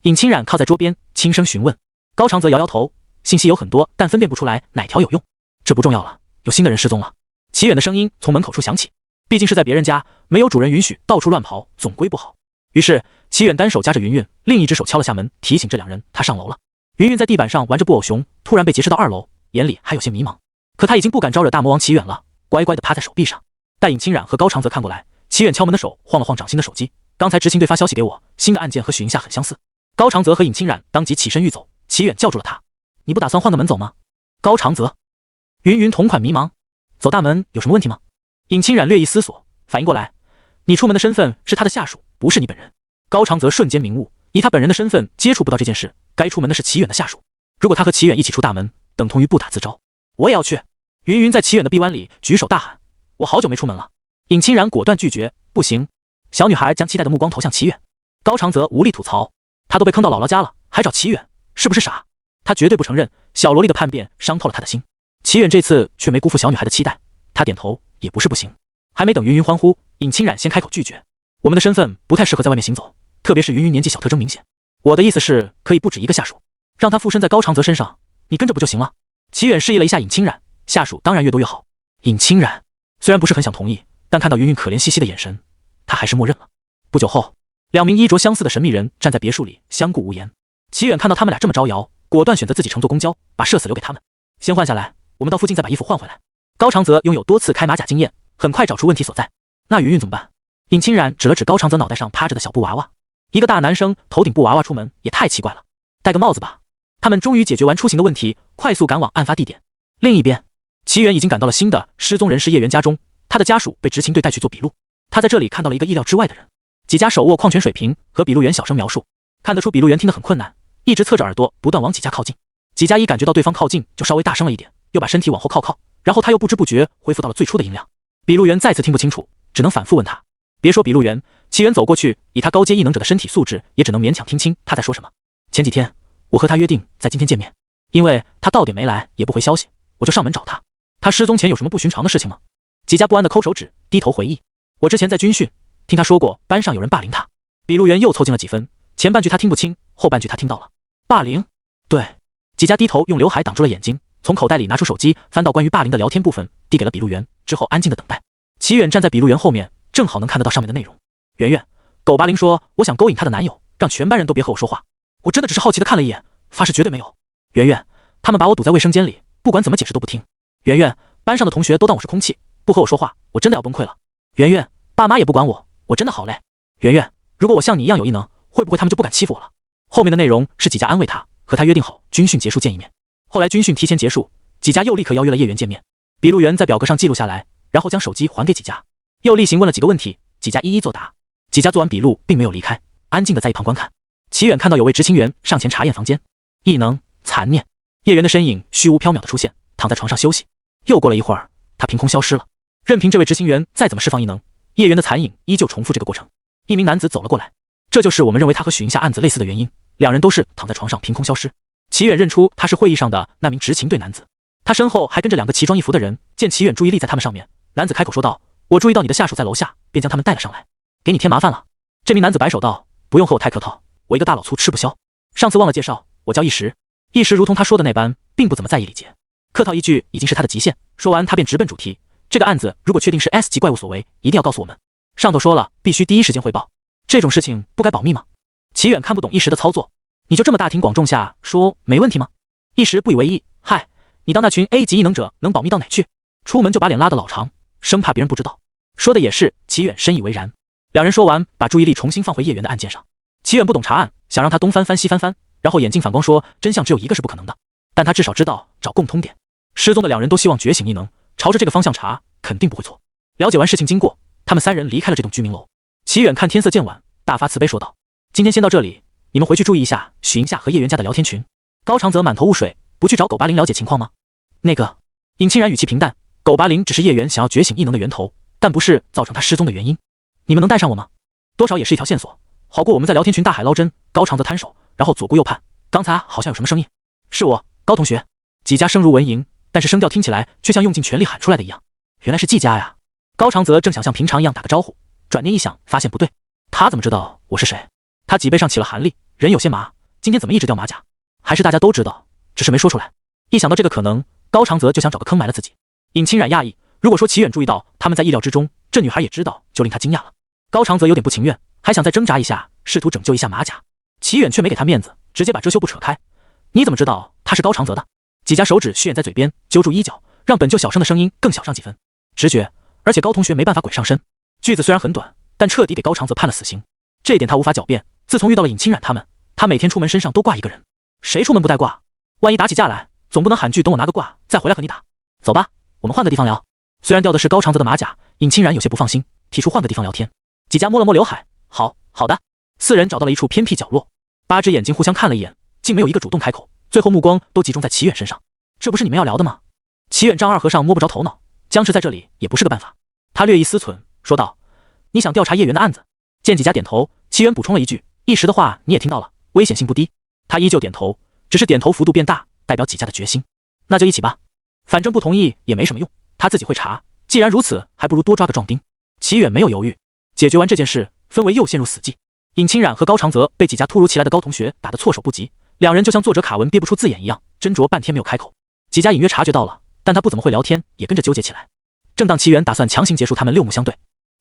尹清冉靠在桌边轻声询问。高长泽摇摇头，信息有很多，但分辨不出来哪条有用。这不重要了，有新的人失踪了。齐远的声音从门口处响起，毕竟是在别人家，没有主人允许到处乱跑，总归不好。于是齐远单手夹着云云，另一只手敲了下门，提醒这两人他上楼了。云云在地板上玩着布偶熊，突然被劫持到2楼，眼里还有些迷茫。可他已经不敢招惹大魔王齐远了，乖乖地趴在手臂上。待尹清冉和高长泽看过来，齐远敲门的手晃了晃掌心的手机，刚才执勤队发消息给我，新的案件和许银夏很相似。高长泽和尹清冉当即起身欲走，齐远叫住了他：“你不打算换个门走吗？”高长泽、云云同款迷茫：“走大门有什么问题吗？”尹清冉略一思索，反应过来：“你出门的身份是他的下属，不是你本人。”高长泽瞬间明悟，以他本人的身份接触不到这件事，该出门的是齐远的下属，如果他和齐远一起出大门，等同于不打自招。我也要去。云云在齐远的臂弯里举手大喊：“我好久没出门了。”尹清然果断拒绝：“不行。”小女孩将期待的目光投向齐远。高长泽无力吐槽：“他都被坑到姥姥家了，还找齐远，是不是傻？”他绝对不承认小萝莉的叛变伤透了他的心。齐远这次却没辜负小女孩的期待，他点头也不是不行。还没等云云欢呼，尹清然先开口拒绝：“我们的身份不太适合在外面行走，特别是云云年纪小，特征明显。我的意思是，可以不止一个下属，让他附身在高长泽身上，你跟着不就行了？”齐远示意了一下尹清然，下属当然越多越好。尹清然虽然不是很想同意，但看到云云可怜兮兮的眼神，他还是默认了。不久后，两名衣着相似的神秘人站在别墅里相顾无言。齐远看到他们俩这么招摇，果断选择自己乘坐公交，把社死留给他们。先换下来，我们到附近再把衣服换回来。高长泽拥有多次开马甲经验，很快找出问题所在。那云云怎么办？尹清然指了指高长泽脑袋上趴着的小布娃娃，一个大男生头顶布娃娃出门也太奇怪了，戴个帽子吧。他们终于解决完出行的问题，快速赶往案发地点。另一边，齐远已经赶到了新的失踪人士叶原家中，他的家属被执勤队带去做笔录。他在这里看到了一个意料之外的人，几家手握矿泉水瓶和笔录员小声描述，看得出笔录员听得很困难，一直侧着耳朵不断往几家靠近。几家一感觉到对方靠近，就稍微大声了一点，又把身体往后靠，然后他又不知不觉恢复到了最初的音量。笔录员再次听不清楚，只能反复问他。别说笔录员，齐远走过去，以他高阶异能者的身体素质，也只能勉强听清他在说什么。前几天我和他约定在今天见面，因为他到点没来也不回消息，我就上门找他。他失踪前有什么不寻常的事情吗？几家不安地抠手指，低头回忆。我之前在军训听他说过班上有人霸凌他。笔录员又凑近了几分，前半句他听不清，后半句他听到了。霸凌？对。几家低头用刘海挡住了眼睛，从口袋里拿出手机，翻到关于霸凌的聊天部分，递给了笔录员，之后安静的等待。齐远站在笔录员后面，正好能看得到上面的内容。圆圆，狗拔铃说我想勾引她的男友，让全班人都别和我说话。我真的只是好奇的看了一眼，发誓绝对没有。圆圆，他们把我堵在卫生间里，不管怎么解释都不听。圆圆，班上的同学都当我是空气，不和我说话，我真的要崩溃了。圆圆，爸妈也不管我，我真的好累。圆圆，如果我像你一样有异能，会不会他们就不敢欺负我了？后面的内容是几家安慰他，和他约定好军训结束见一面。后来军训提前结束，几家又立刻邀约了叶原见面。笔录员在表格上记录下来，然后将手机还给几家，又例行问了几个问题，几家一一作答。几家做完笔录并没有离开，安静的在一旁观看。齐远看到有位执勤员上前查验房间，异能残念，叶原的身影虚无缥缈的出现，躺在床上休息。又过了一会儿，他凭空消失了。任凭这位执行员再怎么释放异能，叶原的残影依旧重复这个过程。一名男子走了过来，这就是我们认为他和许云夏案子类似的原因，两人都是躺在床上凭空消失。齐远认出他是会议上的那名执勤队男子，他身后还跟着两个奇装异服的人。见齐远注意力在他们上面，男子开口说道：“我注意到你的下属在楼下，便将他们带了上来，给你添麻烦了。”这名男子摆手道：“不用和我太客套，我一个大老粗吃不消。上次忘了介绍，我叫一时。”一时如同他说的那般，并不怎么在意礼节，客套一句已经是他的极限。说完，他便直奔主题：“这个案子如果确定是 S 级怪物所为，一定要告诉我们。上头说了，必须第一时间汇报。这种事情不该保密吗？”齐远看不懂一时的操作，你就这么大庭广众下说没问题吗？一时不以为意，嗨，你当那群 A 级异能者能保密到哪去？出门就把脸拉得老长，生怕别人不知道。说的也是，齐远深以为然。两人说完，把注意力重新放回叶原的案件上。齐远不懂查案，想让他东翻翻西翻翻，然后眼镜反光说真相只有一个是不可能的，但他至少知道找共通点。失踪的两人都希望觉醒异能，朝着这个方向查，肯定不会错。了解完事情经过，他们三人离开了这栋居民楼。齐远看天色渐晚，大发慈悲说道：“今天先到这里，你们回去注意一下许云夏和叶原家的聊天群。”高长泽满头雾水，不去找狗拔铃了解情况吗？那个尹清然语气平淡，狗拔铃只是叶原想要觉醒异能的源头，但不是造成他失踪的原因。你们能带上我吗？多少也是一条线索，好过我们在聊天群大海捞针。高长泽摊手，然后左顾右盼，刚才好像有什么声音。是我，高同学。几家声如蚊蝇，但是声调听起来却像用尽全力喊出来的一样。原来是季家呀。高长泽正想像平常一样打个招呼，转念一想，发现不对，他怎么知道我是谁？他脊背上起了寒栗，人有些麻，今天怎么一直掉马甲？还是大家都知道，只是没说出来。一想到这个可能，高长泽就想找个坑埋了自己。尹清染讶异，如果说齐远注意到他们在意料之中，这女孩也知道，就令他惊讶了。高长泽有点不情愿，还想再挣扎一下，试图拯救一下马甲。齐远却没给他面子，直接把遮羞布扯开。你怎么知道他是高长泽的？几家手指虚掩在嘴边，揪住衣角，让本就小声的声音更小上几分。直觉，而且高同学没办法鬼上身。句子虽然很短，但彻底给高长泽判了死刑。这一点他无法狡辩。自从遇到了尹清染他们，他每天出门身上都挂一个人。谁出门不带挂？万一打起架来，总不能喊句等我拿个挂再回来和你打。走吧，我们换个地方聊。虽然掉的是高长泽的马甲，尹清染有些不放心，提出换个地方聊天。几家摸了摸刘海，好的。四人找到了一处偏僻角落，8只眼睛互相看了一眼，竟没有一个主动开口，最后目光都集中在齐远身上。这不是你们要聊的吗？齐远丈二和尚摸不着头脑，僵持在这里也不是个办法。他略一思忖，说道：“你想调查叶源的案子？”见纪家点头，齐远补充了一句：“一时的话你也听到了，危险性不低。”他依旧点头，只是点头幅度变大，代表纪家的决心。那就一起吧，反正不同意也没什么用，他自己会查。既然如此，还不如多抓个壮丁。齐远没有犹豫，解决完这件事，氛围又陷入死寂。尹清冉和高长泽被纪家突如其来的高同学打得措手不及，两人就像作者卡文憋不出字眼一样，斟酌半天没有开口。纪家隐约察觉到了，但他不怎么会聊天，也跟着纠结起来。正当齐远打算强行结束他们六目相对，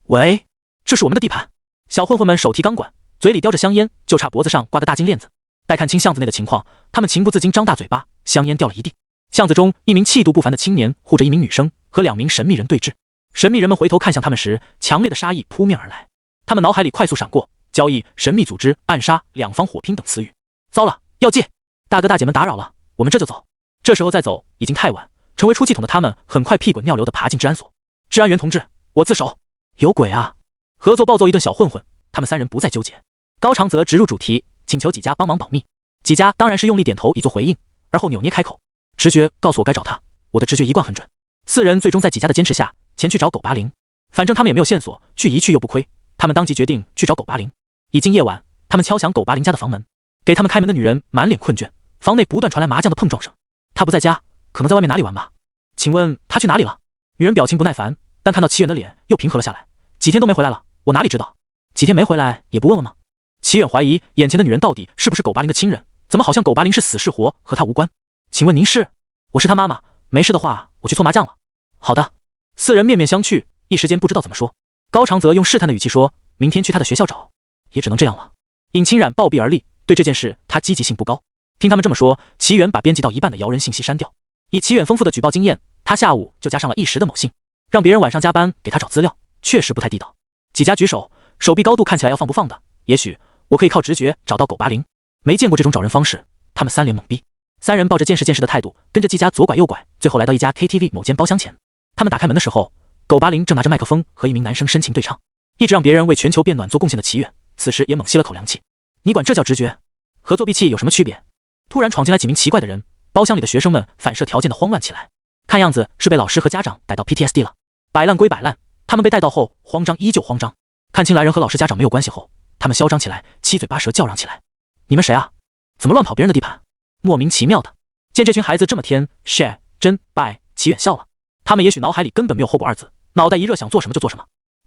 喂，这是我们的地盘。小混混们手提钢管，嘴里叼着香烟，就差脖子上挂个大金链子。待看清巷子内的情况，他们情不自禁张大嘴巴，香烟掉了一地。巷子中，一名气度不凡的青年护着一名女生，和两名神秘人对峙。神秘人们回头看向他们时，强烈的杀意扑面而来。他们脑海里快速闪过交易、神秘组织、暗杀、两方火拼等词语。糟了，要戒！大哥大姐们打扰了，我们这就走。这时候再走已经太晚，成为出气筒的他们很快屁滚尿流地爬进治安所。治安员同志，我自首。有鬼啊！合作暴揍一顿小混混，他们三人不再纠结。高长则直入主题，请求纪家帮忙保密。纪家当然是用力点头以作回应，而后扭捏开口：“直觉告诉我该找他，我的直觉一贯很准。”四人最终在纪家的坚持下前去找狗拔灵，反正他们也没有线索，去一去又不亏。他们当即决定去找狗拔灵。已经夜晚，他们敲响狗拔灵家的房门，给他们开门的女人满脸困倦，房内不断传来麻将的碰撞声。他不在家，可能在外面哪里玩吧？请问他去哪里了？女人表情不耐烦，但看到齐远的脸又平和了下来。几天都没回来了，我哪里知道？几天没回来也不问问吗？齐远怀疑眼前的女人到底是不是狗拔灵的亲人，怎么好像狗拔灵是死是活和他无关？请问您是？我是他妈妈，没事的话我去搓麻将了。好的。四人面面相觑，一时间不知道怎么说。高长则用试探的语气说：“明天去他的学校找。”也只能这样了。尹清冉暴毙而立，对这件事他积极性不高。听他们这么说，齐远把编辑到一半的摇人信息删掉。以齐远丰富的举报经验，他下午就加上了一时的某信，让别人晚上加班给他找资料，确实不太地道。纪家举手，手臂高度看起来要放不放的。也许我可以靠直觉找到狗拔灵。没见过这种找人方式，他们三脸懵逼。三人抱着见识见识的态度，跟着纪家左拐右拐，最后来到一家 KTV 某间包厢前。他们打开门的时候，狗拔灵正拿着麦克风和一名男生深情对唱。一直让别人为全球变暖做贡献的齐远，此时也猛吸了口凉气。你管这叫直觉？和作弊器有什么区别？突然闯进来几名奇怪的人，包厢里的学生们反射条件的慌乱起来，看样子是被老师和家长逮到 PTSD 了。摆烂归摆烂，他们被带到后慌张依旧慌张。看清来人和老师家长没有关系后，他们嚣张起来，七嘴八舌叫嚷起来：“你们谁啊？怎么乱跑别人的地盘？莫名其妙的！”见这群孩子这么天 share 真 bye， 齐远笑了。他们也许脑海里根本没有后补二字，脑袋一热想做什么就做什么。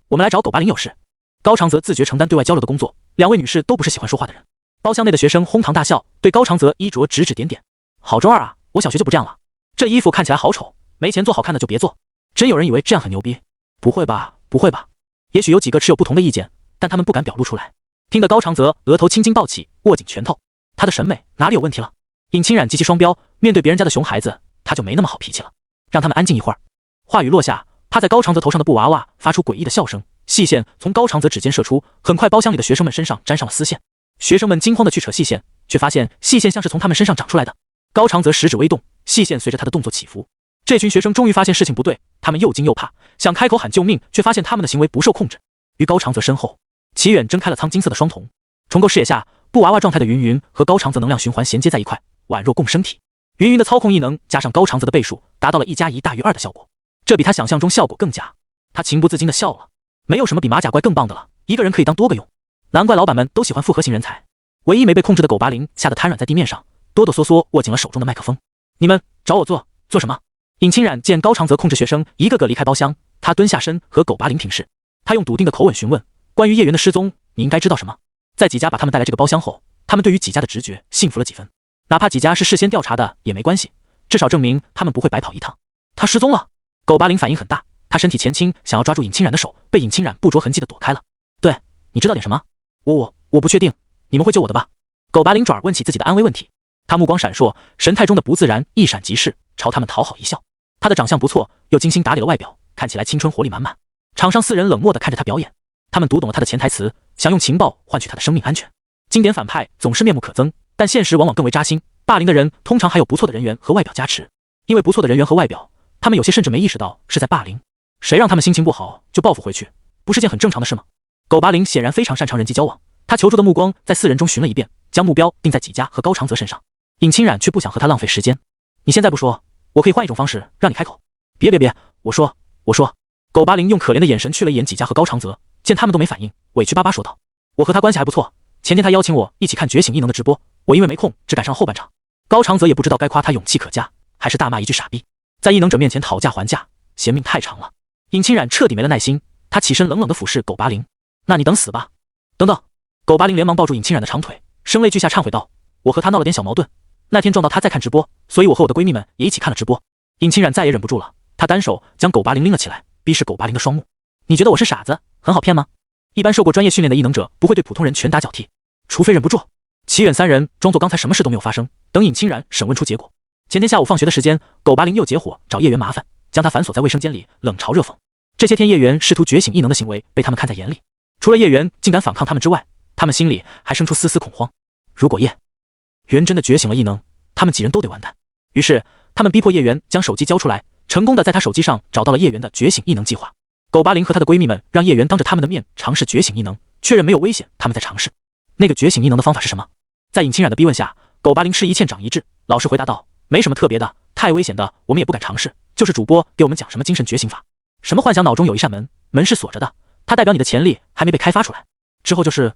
我们来找狗拔灵有事。高长则自觉承担对外交流的工作，两位女士都不是喜欢说话的人。包厢内的学生哄堂大笑，对高长则衣着指指点点。好中二啊，我小学就不这样了。这衣服看起来好丑，没钱做好看的就别做。真有人以为这样很牛逼？不会吧，不会吧。也许有几个持有不同的意见，但他们不敢表露出来。听得高长则额头青筋暴起，握紧拳头。他的审美哪里有问题了？尹清冉极其双标，面对别人家的熊孩子，他就没那么好脾气了。让他们安静一会儿。话语落下，趴在高长则头上的布娃娃发出诡异的笑声，细线从高长则指尖射出，很快包厢里的学生们身上沾上了丝线。学生们惊慌地去扯细线，却发现细线像是从他们身上长出来的。高长则食指微动，细线随着他的动作起伏。这群学生终于发现事情不对，他们又惊又怕，想开口喊救命，却发现他们的行为不受控制。于高长则身后，齐远睁开了苍金色的双瞳，重构视野下，布娃娃状态的云云和高长则能量循环衔接在一块，宛若共生体。云云的操控异能加上高长则的倍数，达到了1+1大于2的效果。这比他想象中效果更佳。他情不自禁地笑了，没有什么比马甲怪更棒的了，一个人可以当多个用。难怪老板们都喜欢复合型人才。唯一没被控制的狗拔灵吓得瘫软在地面上，哆哆嗦嗦握紧了手中的麦克风。你们找我做什么？尹清冉见高长则控制学生一个个离开包厢，他蹲下身和狗拔灵平视。他用笃定的口吻询问：关于叶源的失踪，你应该知道什么？在纪家把他们带来这个包厢后，他们对于纪家的直觉信服了几分。哪怕纪家是事先调查的也没关系，至少证明他们不会白跑一趟。他失踪了。狗拔灵反应很大，他身体前倾，想要抓住尹清冉的手，被尹清冉不着痕迹地躲开了。对，你知道点什么？我不确定，你们会救我的吧？狗拔灵转而问起自己的安危问题。他目光闪烁，神态中的不自然一闪即逝，朝他们讨好一笑。他的长相不错，又精心打理了外表，看起来青春活力满满。场上四人冷漠地看着他表演，他们读懂了他的潜台词，想用情报换取他的生命安全。经典反派总是面目可憎，但现实往往更为扎心。霸凌的人通常还有不错的人缘和外表加持，因为不错的人缘和外表，他们有些甚至没意识到是在霸凌。谁让他们心情不好就报复回去，不是件很正常的事吗？狗拔灵显然非常擅长人际交往，他求助的目光在四人中寻了一遍，将目标定在纪家和高长则身上。尹清冉却不想和他浪费时间。你现在不说，我可以换一种方式让你开口。别，我说。狗巴林用可怜的眼神去了一眼纪家和高长泽，见他们都没反应，委屈巴巴说道：我和他关系还不错，前天他邀请我一起看觉醒异能的直播，我因为没空只赶上后半场。高长泽也不知道该夸他勇气可嘉，还是大骂一句傻逼。在异能者面前讨价还价，嫌命太长了。尹清冉彻底没了耐心，他起身冷冷地俯视狗巴林：那你等死吧。等等。狗巴林连忙抱住尹清冉的长腿，声泪俱下忏悔道：我和他闹了点小矛盾，那天撞到他在看直播，所以我和我的闺蜜们也一起看了直播。尹清冉再也忍不住了，他单手将狗巴林拎了起来，逼视狗巴林的双目。你觉得我是傻子，很好骗吗？一般受过专业训练的异能者不会对普通人拳打脚踢，除非忍不住。齐远三人装作刚才什么事都没有发生，等尹清冉审问出结果。前天下午放学的时间，狗巴林又结伙找叶原麻烦，将他反锁在卫生间里，冷嘲热讽。这些天叶原试图觉醒异能的行为被他们看在眼里，除了叶原竟敢反抗他们之外，他们心里还生出丝丝恐慌。如果叶原真的觉醒了异能，他们几人都得完蛋。于是他们逼迫叶原将手机交出来，成功的在他手机上找到了叶原的觉醒异能计划。狗巴林和她的闺蜜们让叶原当着他们的面尝试觉醒异能，确认没有危险，他们在尝试。那个觉醒异能的方法是什么？在尹清冉的逼问下，狗巴林吃一堑长一智，老实回答道：没什么特别的，太危险的我们也不敢尝试，就是主播给我们讲什么精神觉醒法，什么幻想脑中有一扇门，门是锁着的，它代表你的潜力还没被开发出来，之后就是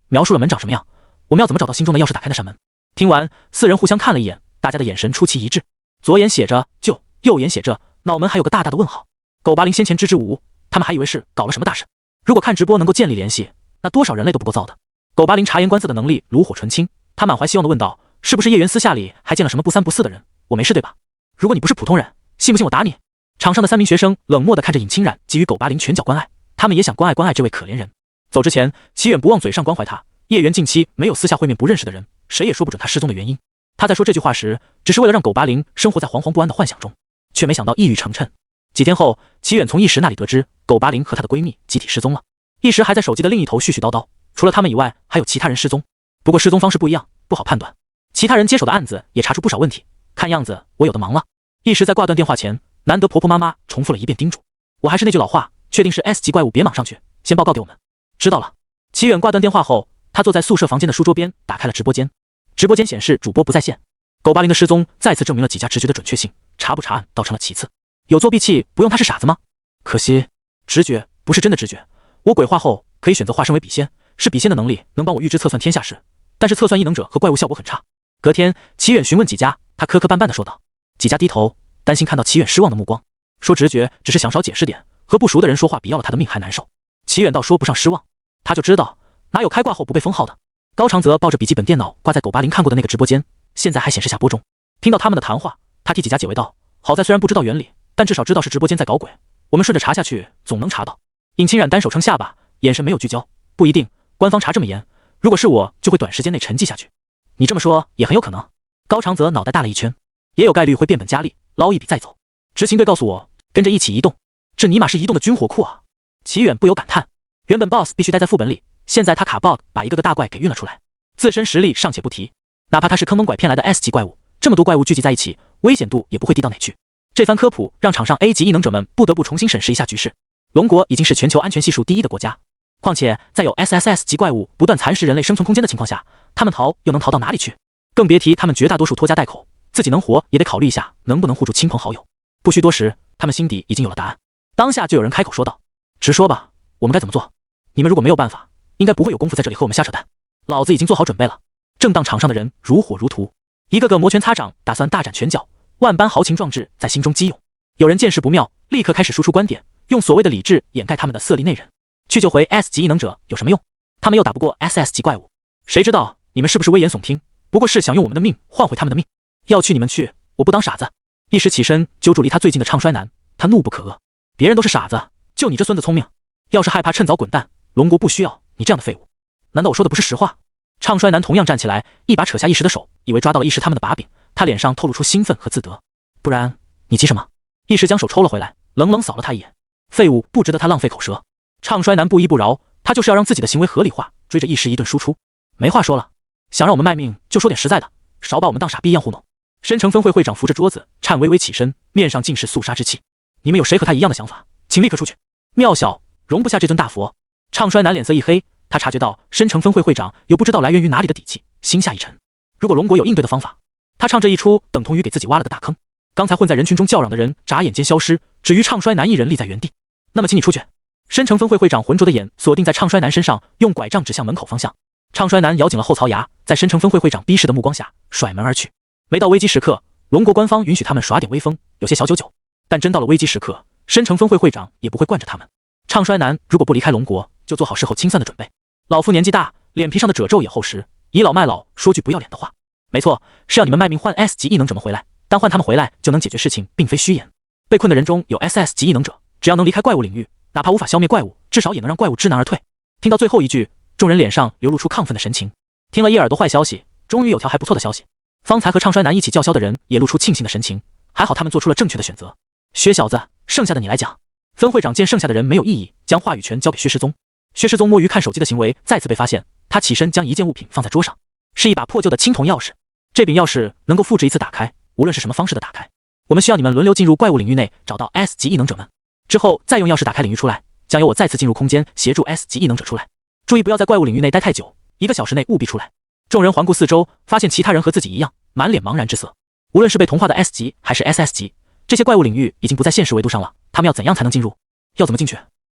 描述了门长什么样，我们要怎么找到心中的钥匙打开那扇门。听完，四人互相看了一眼，大家的眼神出奇一致，左眼写着就，右眼写着脑门，还有个大大的问号。狗巴林先前支支吾吾，他们还以为是搞了什么大事。如果看直播能够建立联系，那多少人类都不够造的。狗巴林察言观色的能力炉火纯青，他满怀希望地问道：是不是叶原私下里还见了什么不三不四的人？我没事对吧？如果你不是普通人，信不信我打你？场上的三名学生冷漠地看着尹清冉给予狗巴林拳脚关爱，他们也想关爱关爱这位可怜人。走之前，齐远不忘嘴上关怀他。叶原近期没有私下会面不认识的人，谁也说不准他失踪的原因。他在说这句话时，只是为了让狗巴林生活在惶惶不安的幻想中，却没想到一语成谶。几天后，齐远从一石那里得知狗巴林和她的闺蜜集体失踪了。一石还在手机的另一头絮絮叨叨，除了他们以外，还有其他人失踪，不过失踪方式不一样，不好判断。其他人接手的案子也查出不少问题，看样子我有的忙了。一石在挂断电话前，难得婆婆妈妈重复了一遍叮嘱：我还是那句老话，确定是 S 级怪物别莽上去，先报告给我们。知道了。齐远挂断电话后，他坐在宿舍房间的书桌边，打开了直播间。直播间显示主播不在线。狗巴林的失踪再次证明了几家直觉的准确性，查不查案倒成了其次。有作弊器不用他是傻子吗？可惜直觉不是真的直觉。我鬼化后可以选择化身为笔仙，是笔仙的能力能帮我预知测算天下事，但是测算异能者和怪物效果很差。隔天，齐远询问几家，他磕磕绊绊地说道。几家低头，担心看到齐远失望的目光，说直觉只是想少解释点，和不熟的人说话比要了他的命还难受。齐远倒说不上失望，他就知道哪有开挂后不被封号的。高长泽抱着笔记本电脑挂在狗巴林看过的那个直播间，现在还显示下播中。听到他们的谈话，他替几家解围道：好在虽然不知道原理，但至少知道是直播间在搞鬼，我们顺着查下去总能查到。尹清冉单手撑下巴，眼神没有聚焦。不一定，官方查这么严，如果是我就会短时间内沉寂下去。你这么说也很有可能。高长泽脑袋大了一圈，也有概率会变本加厉，捞一笔再走。执行队告诉我跟着一起移动，这尼玛是移动的军火库啊。齐远不由感叹，原本 BOSS 必须待在副本里，现在他卡 bug 把一个个大怪给运了出来，自身实力尚且不提，哪怕他是坑蒙拐骗来的 S 级怪物，这么多怪物聚集在一起，危险度也不会低到哪去。这番科普让场上 A 级异能者们不得不重新审视一下局势。龙国已经是全球安全系数第一的国家，况且在有 SSS 级怪物不断蚕食人类生存空间的情况下，他们逃又能逃到哪里去？更别提他们绝大多数拖家带口，自己能活也得考虑一下能不能护住亲朋好友。不需多时，他们心底已经有了答案。当下就有人开口说道：直说吧，我们该怎么做？你们如果没有办法，应该不会有功夫在这里和我们瞎扯淡。老子已经做好准备了。正当场上的人如火如荼，一个个摩拳擦掌，打算大展拳脚，万般豪情壮志在心中激涌。有人见势不妙，立刻开始输出观点，用所谓的理智掩盖他们的色厉内荏。去救回 S 级异能者有什么用？他们又打不过 SS 级怪物，谁知道你们是不是危言耸听？不过是想用我们的命换回他们的命。要去你们去，我不当傻子。一时起身揪住离他最近的唱衰男，他怒不可遏。别人都是傻子，就你这孙子聪明。要是害怕趁早滚蛋，龙国不需要你这样的废物。难道我说的不是实话？唱衰男同样站起来，一把扯下一时的手，以为抓到了一时他们的把柄，他脸上透露出兴奋和自得。不然你急什么？一时将手抽了回来，冷冷扫了他一眼。废物不值得他浪费口舌。唱衰男不依不饶，他就是要让自己的行为合理化，追着一时一顿输出。没话说了，想让我们卖命就说点实在的，少把我们当傻逼一样糊弄。申城分会会长扶着桌子，颤巍巍起身，面上尽是肃杀之气。你们有谁和他一样的想法，请立刻出去。渺小，容不下这尊大佛。唱衰男脸色一黑，他察觉到申城分会会长有不知道来源于哪里的底气，心下一沉。如果龙国有应对的方法，他唱这一出等同于给自己挖了个大坑。刚才混在人群中叫嚷的人眨眼间消失，只余唱衰男一人立在原地。那么请你出去。申城分会会长浑浊的眼锁定在唱衰男身上，用拐杖指向门口方向。唱衰男咬紧了后槽牙，在申城分会会长逼视的目光下甩门而去。没到危机时刻，龙国官方允许他们耍点威风，有些小九九。但真到了危机时刻，申城分会会长也不会惯着他们。唱衰男如果不离开龙国，就做好事后清算的准备。老夫年纪大，脸皮上的褶皱也厚实，倚老卖老，说句不要脸的话。没错，是要你们卖命换 S 级异能者们回来，但换他们回来就能解决事情，并非虚言。被困的人中有 SS 级异能者，只要能离开怪物领域，哪怕无法消灭怪物，至少也能让怪物知难而退。听到最后一句，众人脸上流露出亢奋的神情。听了一耳朵坏消息，终于有条还不错的消息。方才和唱衰男一起叫嚣的人也露出庆幸的神情，还好他们做出了正确的选择。薛小子，剩下的你来讲。分会长见剩下的人没有异议，将话语权交给薛失踪。薛失踪摸鱼看手机的行为再次被发现，他起身将一件物品放在桌上，是一把破旧的青铜钥匙。这柄钥匙能够复制一次打开，无论是什么方式的打开。我们需要你们轮流进入怪物领域内，找到 S 级异能者们，之后再用钥匙打开领域出来，将由我再次进入空间协助 S 级异能者出来。注意不要在怪物领域内待太久，1个小时内务必出来。众人环顾四周，发现其他人和自己一样，满脸茫然之色。无论是被同化的 S 级还是 SS 级，这些怪物领域已经不在现实维度上了，他们要怎样才能进入？要怎么进去？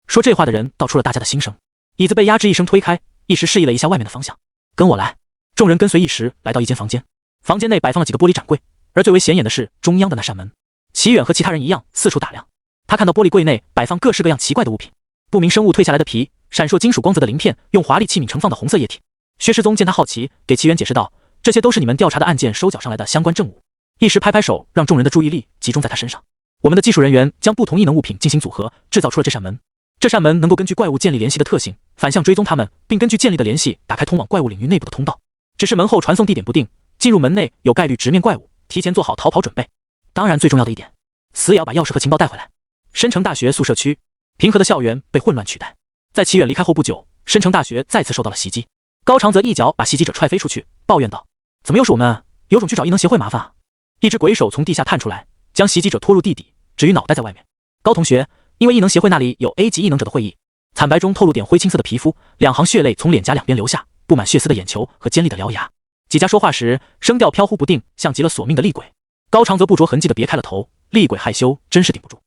说这话的人道出了大家的心声。椅子被压制一声推开，一时示意了一下外面的方向。跟我来。众人跟随一时来到一间房间，房间内摆放了几个玻璃展柜，而最为显眼的是中央的那扇门。齐远和其他人一样四处打量，他看到玻璃柜内摆放各式各样奇怪的物品，不明生物蜕下来的皮，闪烁金属光泽的鳞片，用华丽器皿盛放的红色液体。薛世宗见他好奇，给齐远解释道，这些都是你们调查的案件收缴上来的相关证物。一时拍拍手，让众人的注意力集中在他身上。我们的技术人员将不同异能物品进行组合，制造出了这扇门。这扇门能够根据怪物建立联系的特性，反向追踪他们，并根据建立的联系打开通往怪物领域内部的通道。只是门后传送地点不定，进入门内有概率直面怪物，提前做好逃跑准备。当然最重要的一点，死也要把钥匙和情报带回来。深城大学宿舍区，平和的校园被混乱取代。在齐远离开后不久，深城大学再次受到了袭击。高长则一脚把袭击者踹飞出去，抱怨道：怎么又是我们？有种去找异能协会麻烦啊！一只鬼手从地下探出来，将袭击者拖入地底，置于脑袋在外面。高同学，因为异能协会那里有 A 级异能者的会议。惨白中透露点灰青色的皮肤，两行血泪从脸颊两边流下，布满血丝的眼球和尖利的獠牙。几家说话时声调飘忽不定，像极了索命的厉鬼。高长则不着痕迹地别开了头，厉鬼害羞真是顶不住。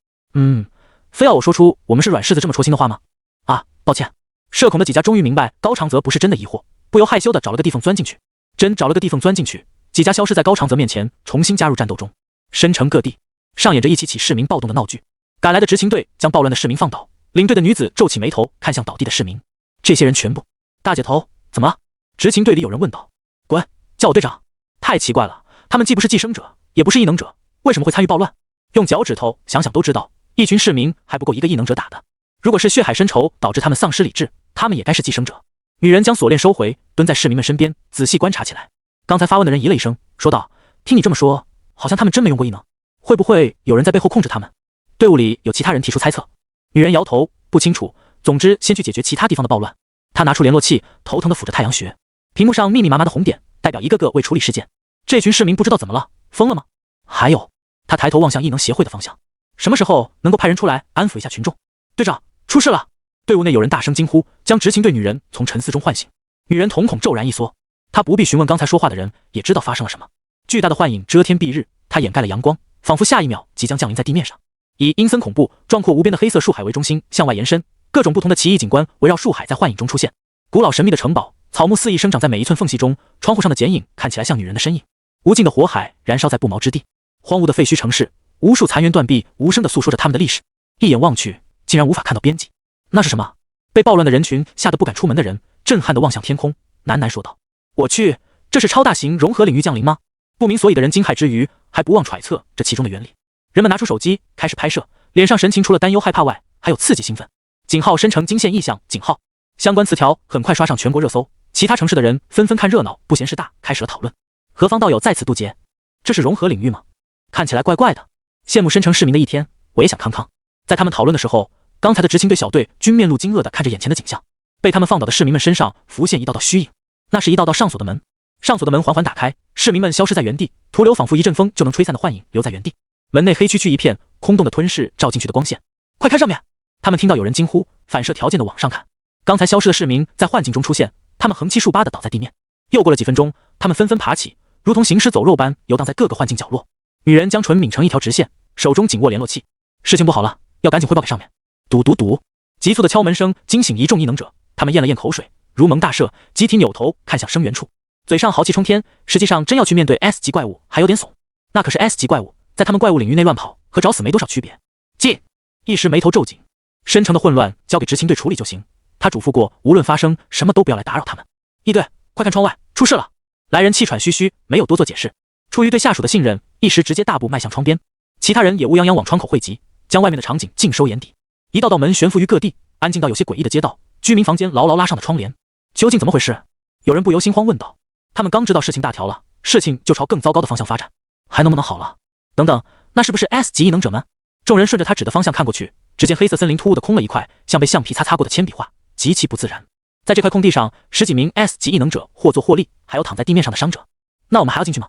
非要我说出我们是软柿子这么戳心的话吗？啊，抱歉。社恐的几家终于明白高长则不是真的疑惑，不由害羞地找了个地缝钻进去。真找了个地缝钻进去，几家消失在高长则面前，重新加入战斗中。深城各地上演着一起起市民暴动的闹剧。赶来的执勤队将暴乱的市民放倒，领队的女子皱起眉头看向倒地的市民。这些人全部……大姐头，怎么了？执勤队里有人问道。滚，叫我队长。太奇怪了，他们既不是寄生者，也不是异能者，为什么会参与暴乱？用脚趾头想想都知道，一群市民还不够一个异能者打的。如果是血海深仇导致他们丧失理智，他们也该是寄生者。女人将锁链收回，蹲在市民们身边仔细观察起来。刚才发问的人咦了一声，说道：听你这么说，好像他们真没用过异能，会不会有人在背后控制他们？队伍里有其他人提出猜测。女人摇头，不清楚，总之先去解决其他地方的暴乱。她拿出联络器，头疼地抚着太阳穴，屏幕上密密麻麻的红点代表一个个未处理事件。这群市民不知道怎么了，疯了吗？还有，她抬头望向异能协会的方向，什么时候能够派人出来安抚一下群众？队长，出事了！队伍内有人大声惊呼，将执勤队女人从沉思中唤醒。女人瞳孔骤然一缩，她不必询问刚才说话的人，也知道发生了什么。巨大的幻影遮天蔽日，它掩盖了阳光，仿佛下一秒即将降临在地面上。以阴森恐怖、壮阔无边的黑色树海为中心向外延伸，各种不同的奇异景观围绕树海在幻影中出现。古老神秘的城堡，草木肆意生长在每一寸缝隙中，窗户上的剪影看起来像女人的身影。无尽的火海燃烧在不毛之地，荒芜的废墟城市，无数残垣断壁无声地诉说着他们的历史。一眼望去，竟然无法看到边际。那是什么？被暴乱的人群吓得不敢出门的人，震撼地望向天空，喃喃说道：我去，这是超大型融合领域降临吗？不明所以的人惊骇之余，还不忘揣测这其中的原理。人们拿出手机开始拍摄，脸上神情除了担忧害怕外，还有刺激兴奋。井号深城惊现异象，井号相关词条很快刷上全国热搜，其他城市的人纷纷看热闹，不嫌事大，开始了讨论。何方道友在此渡劫？这是融合领域吗？看起来怪怪的。羡慕深城市民的一天，我也想康康。在他们讨论的时候，刚才的执勤队小队均面露惊愕地看着眼前的景象。被他们放倒的市民们身上浮现一道道虚影，那是一道道上锁的门。上锁的门缓缓打开，市民们消失在原地，徒留仿佛一阵风就能吹散的幻影留在原地。门内黑黢黢一片，空洞的吞噬照进去的光线。快看上面！他们听到有人惊呼，反射条件的往上看。刚才消失的市民在幻境中出现，他们横七竖八地倒在地面。又过了几分钟，他们纷纷爬起，如同行尸走肉般游荡在各个幻境角落。女人将唇抿成一条直线，手中紧握联络器。事情不好了，要赶紧汇报给上面。嘟嘟嘟，急促的敲门声惊醒一众异能者，他们咽了咽口水，如蒙大赦，集体扭头看向声源处，嘴上豪气冲天，实际上真要去面对 S 级怪物还有点怂。那可是 S 级怪物，在他们怪物领域内乱跑，和找死没多少区别。进！一时眉头皱紧，深城的混乱交给执勤队处理就行。他嘱咐过，无论发生什么都不要来打扰他们。一队，快看窗外，出事了！来人气喘吁吁，没有多做解释。出于对下属的信任，一时直接大步迈向窗边，其他人也乌泱泱往窗口汇集，将外面的场景尽收眼底。一道道门悬浮于各地，安静到有些诡异的街道，居民房间牢牢拉上的窗帘。究竟怎么回事？有人不由心慌问道。他们刚知道事情大条了，事情就朝更糟糕的方向发展，还能不能好了？等等，那是不是 S 级异能者们？众人顺着他指的方向看过去，只见黑色森林突兀的空了一块，像被橡皮擦过的铅笔画，极其不自然。在这块空地上，10几名 S 级异能者或坐或立，还有躺在地面上的伤者。那我们还要进去吗？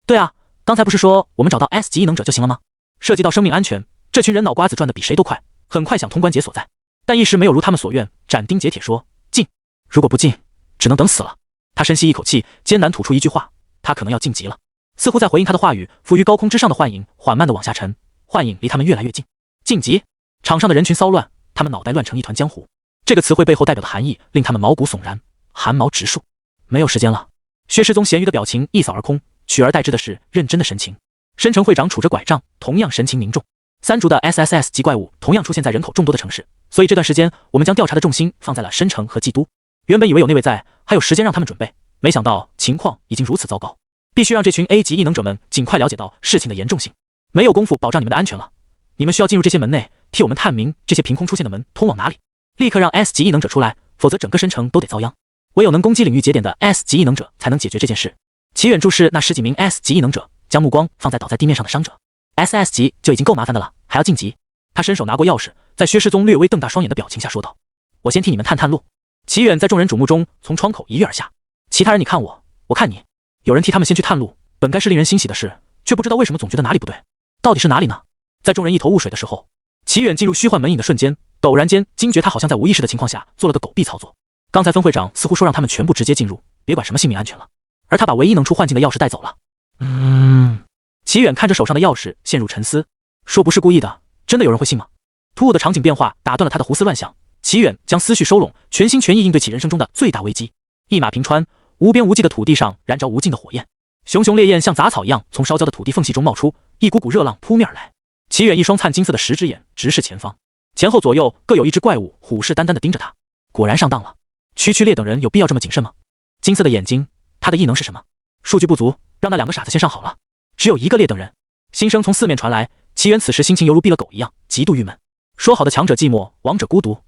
对啊，刚才不是说我们找到 S 级异能者就行了吗？涉及到生命安全，这群人脑瓜子转得比谁都快，很快想通关解所在，但一时没有如他们所愿，斩钉截铁说进。如果不进，只能等死了。他深吸一口气，艰难吐出一句话，他可能要晋级了。似乎在回应他的话语，浮于高空之上的幻影缓慢地往下沉，幻影离他们越来越近。晋级！场上的人群骚乱，他们脑袋乱成一团浆糊。这个词汇背后代表的含义令他们毛骨悚然，汗毛直竖。没有时间了。薛师宗咸鱼的表情一扫而空，取而代之的是认真的神情。申城会长杵着拐杖，同样神情凝重。三竹的 SSS 级怪物同样出现在人口众多的城市，所以这段时间我们将调查的重心放在了申城和冀都。原本以为有那位在，还有时间让他们准备，没想到情况已经如此糟糕，必须让这群 A 级异能者们尽快了解到事情的严重性。没有功夫保障你们的安全了，你们需要进入这些门内，替我们探明这些凭空出现的门通往哪里，立刻让 S 级异能者出来，否则整个申城都得遭殃。唯有能攻击领域节点的 S 级异能者才能解决这件事。齐远注视那10几名 S 级异能者，将目光放在倒在地面上的伤者。SS 级就已经够麻烦的了，还要晋级。他伸手拿过钥匙，在薛世宗略微瞪大双眼的表情下说道：“我先替你们探路。”齐远在众人瞩目中从窗口一跃而下，其他人你看我，我看你，有人替他们先去探路，本该是令人欣喜的事，却不知道为什么总觉得哪里不对，到底是哪里呢？在众人一头雾水的时候，齐远进入虚幻门影的瞬间，陡然间惊觉他好像在无意识的情况下做了个狗屁操作。刚才分会长似乎说让他们全部直接进入，别管什么性命安全了，而他把唯一能出幻境的钥匙带走了。齐远看着手上的钥匙，陷入沉思，说不是故意的，真的有人会信吗？突兀的场景变化打断了他的胡思乱想，齐远将思绪收拢，全心全意应对起人生中的最大危机。一马平川，无边无际的土地上燃着无尽的火焰，熊熊烈焰像杂草一样从烧焦的土地缝隙中冒出，一股股热浪扑面而来。齐远一双灿金色的10只眼直视前方，前后左右各有一只怪物虎视眈眈地盯着他。果然上当了，区区劣等人有必要这么谨慎吗？金色的眼睛，他的异能是什么？数据不足，让那2个傻子先上好了。只有一个劣等人，心声从四面传来。齐远此时心情犹如毙了狗一样，极度郁闷。说好的强者寂寞，王者孤独，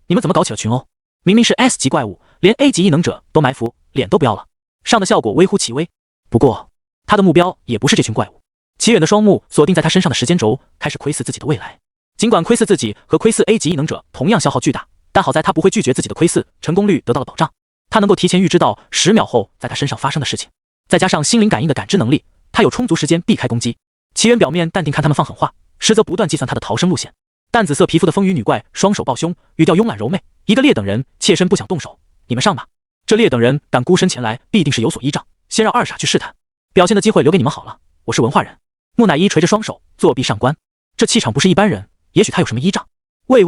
你们怎么搞起了群殴？明明是 S 级怪物，连 A 级异能者都埋伏，脸都不要了，上的效果微乎其微。不过他的目标也不是这群怪物。齐远的双目锁定在他身上的时间轴，开始窥伺自己的未来。尽管窥伺自己和窥伺 A 级异能者同样消耗巨大，但好在他不会拒绝自己的窥伺，成功率得到了保障。他能够提前预知到10秒后在他身上发生的事情，再加上心灵感应的感知能力，他有充足时间避开攻击。齐远表面淡定看他们放狠话，实则不断计算他的逃生路线。淡紫色皮肤的风雨女怪双手抱胸，语调慵懒柔媚，一个劣等人妾身不想动手，你们上吧。这劣等人敢孤身前来，必定是有所依仗，先让二傻去试探，表现的机会留给你们好了。我是文化人。木乃伊垂着双手作壁上观，这气场不是一般人，也许他有什么依仗。喂，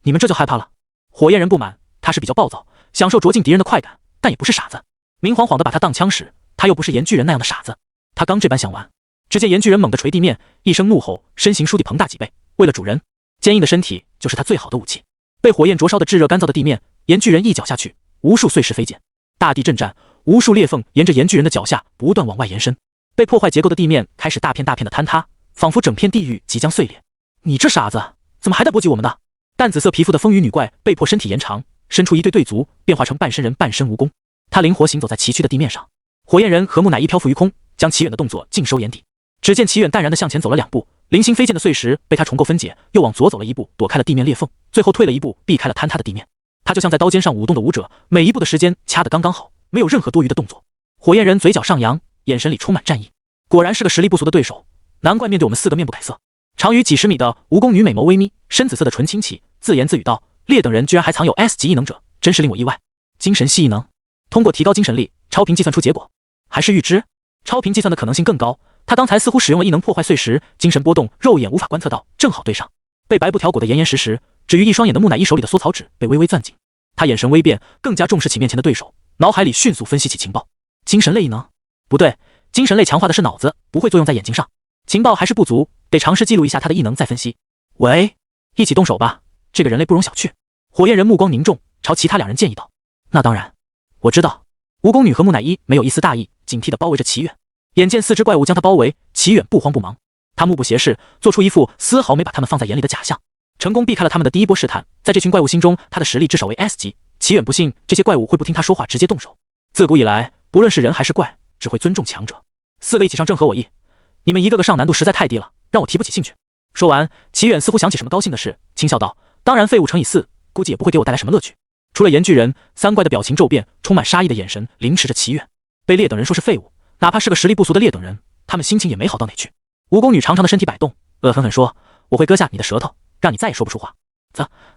你们这就害怕了？火焰人不满，他是比较暴躁，享受啄尽敌人的快感，但也不是傻子。明晃晃的把他当枪使，他又不是岩巨人那样的傻子。他刚这般想完，只见岩巨人猛地捶地面，一声怒吼，身形倏地膨大几倍。为了主人，坚硬的身体就是他最好的武器。被火焰灼烧的炙热干燥的地面，岩巨人一脚下去，无数碎石飞溅，大地震颤，无数裂缝沿着岩巨人的脚下不断往外延伸。被破坏结构的地面开始大片大片的坍塌，仿佛整片地狱即将碎裂。你这傻子，怎么还在波及我们的？淡紫色皮肤的风雨女怪被迫身体延长，伸出一对对足，变化成半身人半身蜈蚣。她灵活行走在崎岖的地面上。火焰人和木乃伊漂浮于空，将齐远的动作尽收眼底。只见齐远淡然地向前走了2步，零星飞溅的碎石被他重构分解，又往左走了1步，躲开了地面裂缝，最后退了1步，避开了坍塌的地面。他就像在刀尖上舞动的舞者，每一步的时间掐得刚刚好，没有任何多余的动作。火焰人嘴角上扬，眼神里充满战意。果然是个实力不俗的对手，难怪面对我们4个面不改色。长于几十米的蜈蚣女美眸微眯，深紫色的唇轻启，自言自语道：“劣等人居然还藏有 S 级异能者，真是令我意外。精神系异能，通过提高精神力，超频计算出结果，还是预知。超频计算的可能性更高。他刚才似乎使用了异能破坏碎石，精神波动肉眼无法观测到，正好对上。被白布条裹得严严实实，至于一双眼的木乃伊手里的缩草纸被微微攥紧。他眼神微变，更加重视起面前的对手，脑海里迅速分析起情报。精神类异能？不对，精神类强化的是脑子，不会作用在眼睛上。情报还是不足，得尝试记录一下他的异能再分析。喂，一起动手吧，这个人类不容小觑。火焰人目光凝重，朝其他两人建议道。那当然，我知道。蜈蚣女和木乃伊没有一丝大意，警惕地包围着齐远。眼见4只怪物将他包围，齐远不慌不忙，他目不斜视，做出一副丝毫没把他们放在眼里的假象，成功避开了他们的第一波试探。在这群怪物心中，他的实力至少为 S 级。齐远不信这些怪物会不听他说话直接动手。自古以来，不论是人还是怪，只会尊重强者。4个一起上正合我意，你们一个个上难度实在太低了，让我提不起兴趣。说完，齐远似乎想起什么高兴的事，轻笑道：当然废物乘以4，估计也不会给我带来什么乐趣。除了岩巨人，3怪的表情骤变，充满杀意的眼神凌迟着齐远。被劣等人说是废物，哪怕是个实力不俗的劣等人，他们心情也没好到哪去。蜈蚣女长长的身体摆动，恶狠狠说：我会割下你的舌头，让你再也说不出话。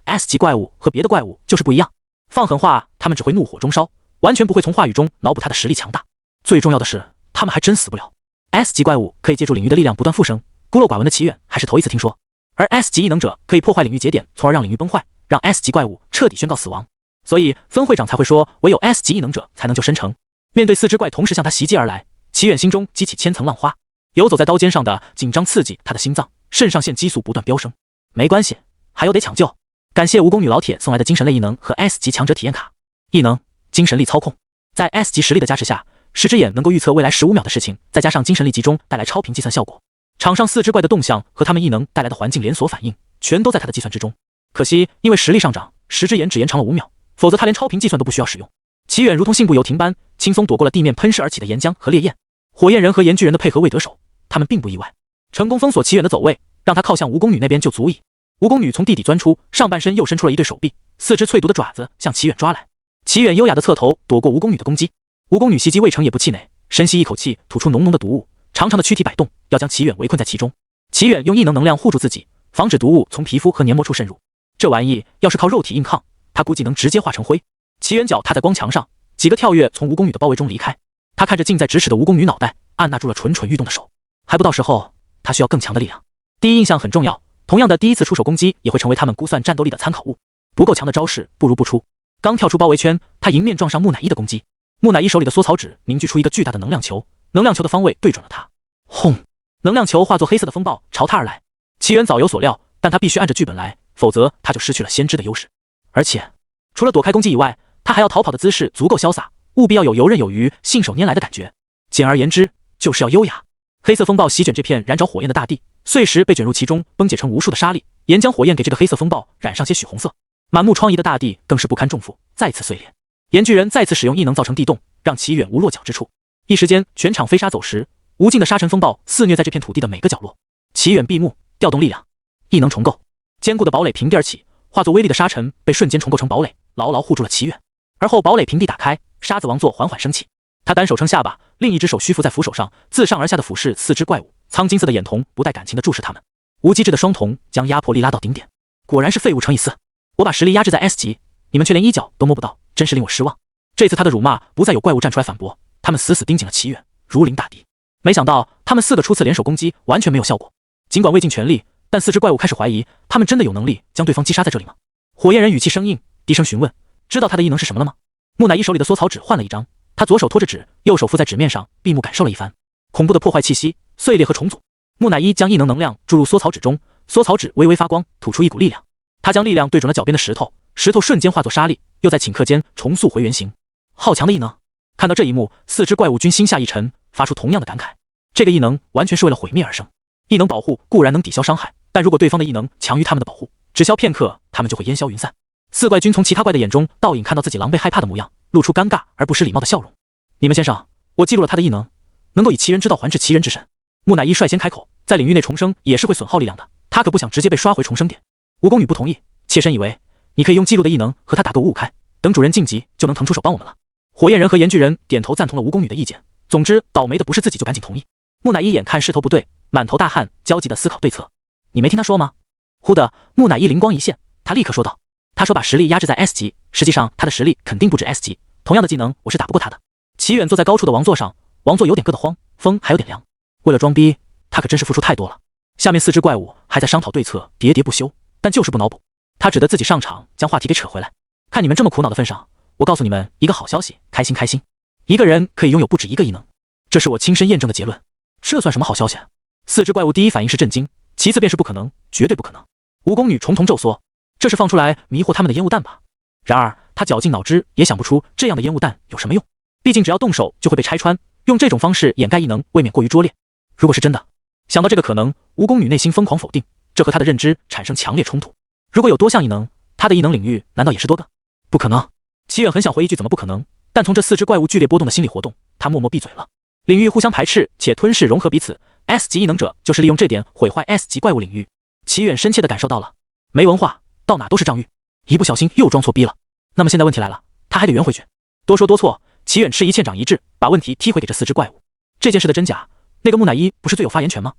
S 级怪物和别的怪物就是不一样，放狠话他们只会怒火中烧，完全不会从话语中脑补他的实力强大。最重要的是，他们还真死不了。S 级怪物可以借助领域的力量不断复生，孤陋寡闻的齐远还是头一次听说。而 S 级异能者可以破坏领域节点，从而让领域崩坏，让 S 级怪物彻底宣告死亡。所以分会长才会说，唯有 S 级异能者才能救生城。面对4只怪同时向他袭击而来，齐远心中激起千层浪花，游走在刀尖上的紧张刺激他的心脏，肾上腺激素不断飙升。没关系，还有得抢救。感谢蜈蚣女老铁送来的精神类异能和 S 级强者体验卡。异能：精神力操控。在 S 级实力的加持下，10只眼能够预测未来15秒的事情，再加上精神力集中带来超频计算效果，场上4只怪的动向和他们异能带来的环境连锁反应，全都在他的计算之中。可惜因为实力上涨，10只眼只延长了5秒，否则他连超频计算都不需要使用。齐远如同信步游停般，轻松躲过了地面喷射而起的岩浆和烈焰。火焰人和岩巨人的配合未得手，他们并不意外，成功封锁齐远的走位，让他靠向蜈蚣女那边就足矣。蜈蚣女从地底钻出，上半身又伸出了一对手臂，4只淬毒的爪子向齐远抓来。齐远优雅的侧头躲过蜈蚣女的攻击。蜈蚣女袭击未成也不气馁，深吸一口气，吐出浓浓的毒雾，长长的躯体摆动，要将齐远围困在其中。齐远用异能量护住自己，防止毒雾从皮肤和黏膜处渗入。这玩意要是靠肉体硬抗，他估计能直接化成灰。齐远脚踏在光墙上，几个跳跃从蜈蚣女的包围中离开。他看着近在咫尺的蜈蚣女脑袋，按捺住了蠢蠢欲动的手。还不到时候，他需要更强的力量。第一印象很重要，同样的第一次出手攻击也会成为他们估算战斗力的参考物。不够强的招式不如不出。刚跳出包围圈，他迎面撞上木乃伊的攻击。木乃伊手里的缩草纸凝聚出一个巨大的能量球，能量球的方位对准了他。轰！能量球化作黑色的风暴朝他而来。齐远早有所料，但他必须按着剧本来，否则他就失去了先知的优势。而且除了躲开攻击以外，他还要逃跑的姿势足够潇洒，务必要有游刃有余、信手拈来的感觉。简而言之，就是要优雅。黑色风暴席卷这片燃着火焰的大地，碎石被卷入其中，崩解成无数的沙粒。岩浆火焰给这个黑色风暴染上些血红色，满目疮痍的大地更是不堪重负，再次碎裂。岩巨人再次使用异能造成地洞，让齐远无落脚之处。一时间，全场飞沙走石，无尽的沙尘风暴肆虐在这片土地的每个角落。齐远闭目，调动力量，异能重构。坚固的堡垒平地而起，化作微粒的沙尘被瞬间重构成堡垒，牢牢护住了齐远。而后堡垒平地打开，沙子王座缓缓升起。他单手撑下巴，另一只手虚浮在扶手上，自上而下的俯视4只怪物。苍金色的眼瞳不带感情地注视他们，无机质的双瞳将压迫力拉到顶点。果然是废物乘以4，我把实力压制在 S 级，你们却连衣角都摸不到，真是令我失望。这次他的辱骂不再有怪物站出来反驳，他们死死盯紧了齐远，如临大敌。没想到他们4个初次联手攻击完全没有效果，尽管未尽全力，但4只怪物开始怀疑他们真的有能力将对方击杀在这里吗？火焰人语气生硬，低声询问：知道他的异能是什么了吗？木乃伊手里的缩草纸换了一张，他左手托着纸，右手敷在纸面上，闭目感受了一番。恐怖的破坏气息、碎裂和重组。木乃伊将异能能量注入缩草纸中，缩草纸微微发光，吐出一股力量。他将力量对准了脚边的石头，石头瞬间化作沙粒，又在顷刻间重塑回原形。好强的异能！看到这一幕，4只怪物均心下一沉，发出同样的感慨。这个异能完全是为了毁灭而生。异能保护固然能抵消伤害，但如果对方的异能强于他们的保护，只消片刻，他们就会烟消云散。4怪均从其他怪的眼中倒影看到自己狼狈害怕的模样，露出尴尬而不失礼貌的笑容。你们先生，我记录了他的异能，能够以其人之道还治其人之身。木乃伊率先开口，在领域内重生也是会损耗力量的，他可不想直接被刷回重生点。蜈蚣女不同意，妾身以为你可以用记录的异能和他打个5-5开，等主人晋级就能腾出手帮我们了。火焰人和岩巨人点头赞同了蜈蚣女的意见。总之倒霉的不是自己就赶紧同意。木乃伊眼看势头不对，满头大汗，焦急地思考对策。你没听他说吗？忽的，木乃伊灵光一现，他立刻说道：他说把实力压制在 S 级，实际上他的实力肯定不止 S 级，同样的技能我是打不过他的。齐远坐在高处的王座上，王座有点硌得慌，风还有点凉。为了装逼，他可真是付出太多了。下面4只怪物还在商讨对策，喋喋不休，但就是不脑补。他只得自己上场，将话题给扯回来。看你们这么苦恼的份上，我告诉你们一个好消息，开心开心！一个人可以拥有不止一个异能，这是我亲身验证的结论。这算什么好消息啊？4只怪物第一反应是震惊，其次便是不可能，绝对不可能。蜈蚣女重重皱缩，这是放出来迷惑他们的烟雾弹吧？然而他绞尽脑汁也想不出这样的烟雾弹有什么用，毕竟只要动手就会被拆穿，用这种方式掩盖异能未免过于拙劣。如果是真的，想到这个可能，蜈蚣女内心疯狂否定，这和她的认知产生强烈冲突。如果有多项异能，她的异能领域难道也是多个？不可能。齐远很想回一句怎么不可能，但从这4只怪物剧烈波动的心理活动，他默默闭嘴了。领域互相排斥且吞噬融合彼此 ，S 级异能者就是利用这点毁坏 S 级怪物领域。齐远深切地感受到了，没文化，到哪都是仗义，一不小心又装错逼了。那么现在问题来了，他还得圆回去。多说多错，齐远吃一堑长一智，把问题踢回给这4只怪物。这件事的真假，那个木乃伊不是最有发言权吗？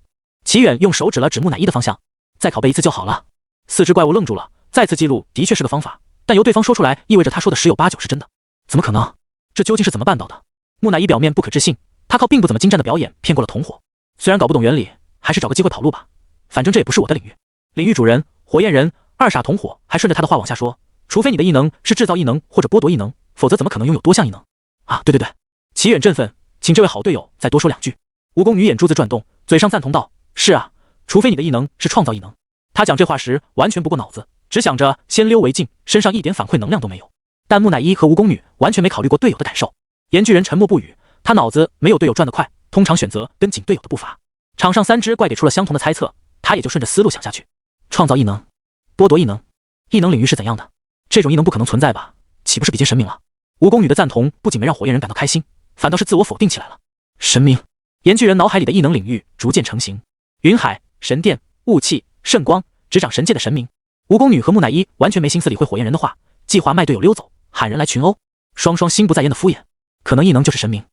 齐远用手指了指木乃伊的方向，再拷贝一次就好了。4只怪物愣住了，再次记录的确是个方法，但由对方说出来，意味着他说的10有8九是真的。怎么可能？这究竟是怎么办到的？木乃伊表面不可置信，他靠并不怎么精湛的表演骗过了同伙。虽然搞不懂原理，还是找个机会跑路吧，反正这也不是我的领域。领域主人火焰人二傻同伙还顺着他的话往下说，除非你的异能是制造异能或者剥夺异能，否则怎么可能拥有多项异能啊？对，齐远振奋，请这位好队友再多说2句。蜈蚣女眼珠子转动，嘴上赞同道：是啊，除非你的异能是创造异能。他讲这话时完全不过脑子，只想着先溜为敬，身上一点反馈能量都没有。但木乃伊和蜈蚣女完全没考虑过队友的感受。岩巨人沉默不语，他脑子没有队友转得快，通常选择跟紧队友的步伐。场上3只怪给出了相同的猜测，他也就顺着思路想下去。创造异能，剥夺异能，异能领域是怎样的？这种异能不可能存在吧？岂不是比肩神明了？蜈蚣女的赞同不仅没让火焰人感到开心，反倒是自我否定起来了。神明，岩巨人脑海里的异能领域逐渐成型，云海、神殿、雾气、圣光，执掌神界的神明。蜈蚣女和木乃伊完全没心思理会火焰人的话，计划卖队友溜走，喊人来群殴，双双心不在焉的敷衍。可能异能就是神明，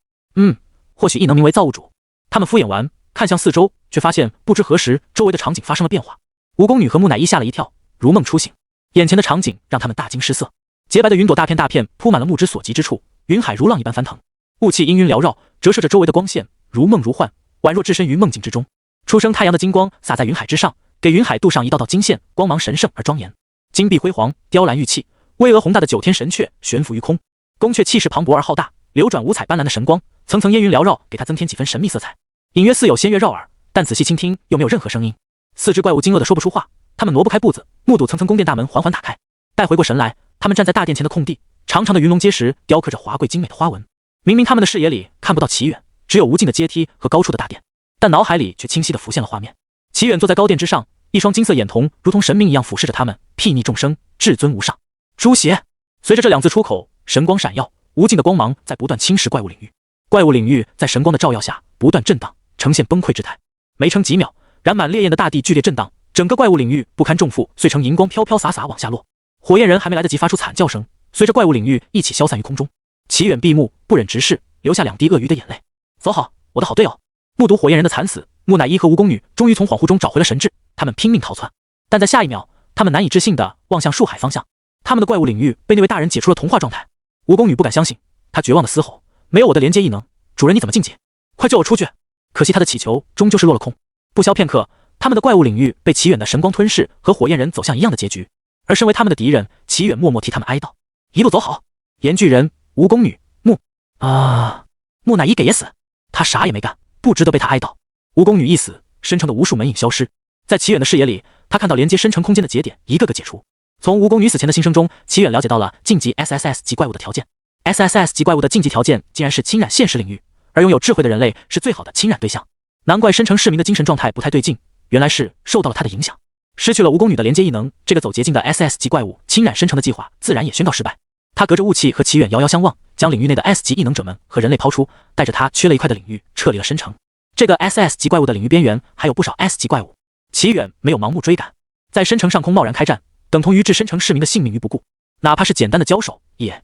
或许异能名为造物主。他们敷衍完，看向四周，却发现不知何时周围的场景发生了变化。蜈蚣女和木乃伊吓了一跳，如梦初醒，眼前的场景让他们大惊失色。洁白的云朵大片大片铺满了目之所及之处，云海如浪一般翻腾，雾气氤氲缭绕，折射着周围的光线，如梦如幻，宛若置身于梦境之中。初升太阳的金光洒在云海之上，给云海镀上一道道金线，光芒神圣而庄严。金碧辉煌，雕栏玉砌，巍峨宏大的9天神阙悬浮于空，宫阙气势磅礴而浩大，流转五彩斑斓的神光，层层烟云缭绕，给它增添几分神秘色彩。隐约似有仙乐绕耳，但仔细倾听又没有任何声音。4只怪物惊愕的说不出话，他们挪不开步子，目睹层层宫殿大门缓缓打开。待回过神来，他们站在大殿前的空地，长长的云龙阶石雕刻着华贵精美的花纹。明明他们的视野里看不到齐远，只有无尽的阶梯和高处的大殿，但脑海里却清晰地浮现了画面。齐远坐在高殿之上，一双金色眼瞳如同神明一样俯视着他们，睥睨众生，至尊无上。诛邪！随着这2字出口，神光闪耀，无尽的光芒在不断侵蚀怪物领域。怪物领域在神光的照耀下不断震荡，呈现崩溃之态。没撑几秒，染满烈焰的大地剧烈震荡，整个怪物领域不堪重负，碎成银光飘飘洒洒往下落。火焰人还没来得及发出惨叫声，随着怪物领域一起消散于空中。齐远闭目，不忍直视，流下2滴鳄鱼的眼泪。走好，我的好队友！目睹火焰人的惨死，木乃伊和蜈蚣女终于从恍惚中找回了神智，他们拼命逃窜。但在下一秒，他们难以置信地望向树海方向，他们的怪物领域被那位大人解除了同化状态。蜈蚣女不敢相信，她绝望地嘶吼：没有我的连接异能，主人你怎么晋级？快救我出去！可惜他的祈求终究是落了空。不消片刻，他们的怪物领域被齐远的神光吞噬，和火焰人走向一样的结局。而身为他们的敌人，齐远默默替他们哀悼：一路走好。岩巨人、蜈蚣女、木乃伊给爷死，他啥也没干，不值得被他哀悼。蜈蚣女一死，深城的无数门影消失，在齐远的视野里，他看到连接深城空间的节点一个个解除。从蜈蚣女死前的心声中，齐远了解到了晋级 SSS 级怪物的条件。SSS 级怪物的晋级条件竟然是侵染现实领域，而拥有智慧的人类是最好的侵染对象。难怪深城市民的精神状态不太对劲，原来是受到了他的影响。失去了蜈蚣女的连接异能，这个走捷径的 SS 级怪物侵染深城的计划自然也宣告失败。他隔着雾气和齐远遥遥相望，将领域内的 S 级异能者们和人类抛出，带着他缺了一块的领域撤离了深城。这个 SS 级怪物的领域边缘还有不少 S 级怪物，齐远没有盲目追赶，在深城上空贸然开战，等同于置深城市民的性命于不顾。哪怕是简单的交手，也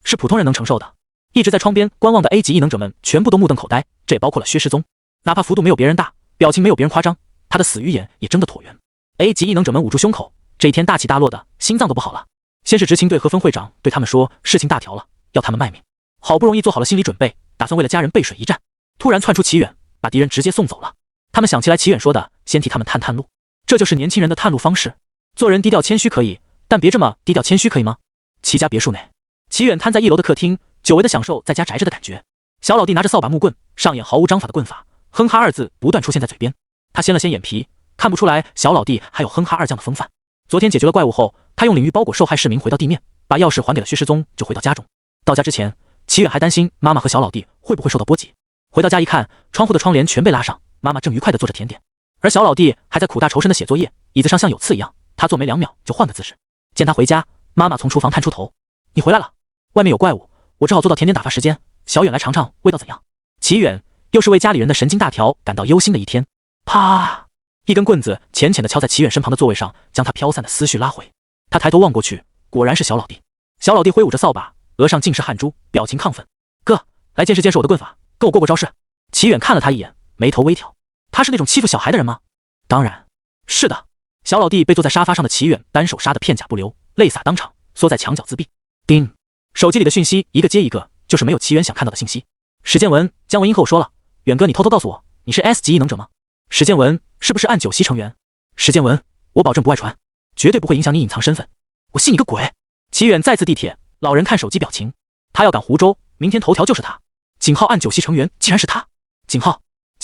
是普通人能承受的。一直在窗边观望的 A 级异能者们全部都目瞪口呆，这也包括了薛失踪。哪怕幅度没有别人大，表情没有别人夸张，他的死鱼眼也睁得椭圆。A 级异能者们捂住胸口，这一天大起大落的，心脏都不好了。先是执勤队和分会长对他们说事情大条了，要他们卖命。好不容易做好了心理准备，打算为了家人背水一战，突然窜出齐远，把敌人直接送走了。他们想起来齐远说的，先替他们探路，这就是年轻人的探路方式。做人低调谦虚可以，但别这么低调谦虚，可以吗？齐家别墅内，齐远瘫在1楼的客厅，久违的享受在家宅着的感觉。小老弟拿着扫把木棍，上演毫无章法的棍法，哼哈2字不断出现在嘴边。他掀了掀眼皮，看不出来小老弟还有哼哈2将的风范。昨天解决了怪物后，他用领域包裹受害市民回到地面，把钥匙还给了薛失踪，就回到家中。到家之前，齐远还担心妈妈和小老弟会不会受到波及。回到家一看，窗户的窗帘全被拉上，妈妈正愉快地做着甜点，而小老弟还在苦大仇深地写作业，椅子上像有刺一样，他坐没2秒就换个姿势。见他回家，妈妈从厨房探出头：“你回来了，外面有怪物，我只好做到甜点打发时间。小远来尝尝味道怎样？”齐远又是为家里人的神经大条感到忧心的一天。啪！一根棍子浅浅地敲在齐远身旁的座位上，将他飘散的思绪拉回。他抬头望过去，果然是小老弟。小老弟挥舞着扫把，额上尽是汗珠，表情亢奋。哥，来见识见识我的棍法，跟我过招式。齐远看了他一眼，眉头微挑。他是那种欺负小孩的人吗？当然是的。小老弟被坐在沙发上的齐远单手杀得片甲不留，泪洒当场，缩在墙角自闭。叮，手机里的讯息一个接一个，就是没有齐远想看到的信息。史建文、姜文英和我说了，远哥你偷偷告诉我，你是 S 级异能者吗？史建文是不是暗9系成员？史建文，我保证不外传，绝对不会影响你隐藏身份。我信你个鬼！齐远再次地铁，老人看手机表情，他要赶湖州，明天头条就是他。景浩暗9系成员竟然是他！景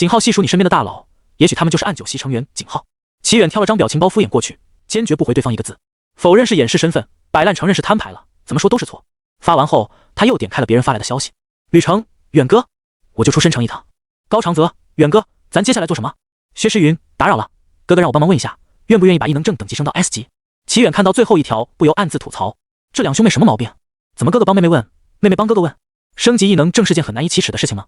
浩细数你身边的大佬，也许他们就是暗9系成员。景浩，齐远挑了张表情包敷衍过去，坚决不回对方一个字，否认是掩饰身份，摆烂承认是摊牌了，怎么说都是错。发完后，他又点开了别人发来的消息：吕程，远哥，我就出申城一趟。高长泽，远哥，咱接下来做什么？薛诗云，打扰了，哥哥让我帮忙问一下，愿不愿意把异能证等级升到 S 级？齐远看到最后一条，不由暗自吐槽，这两兄妹什么毛病？怎么哥哥帮妹妹问，妹妹帮哥哥问？升级异能正是件很难以启齿的事情吗？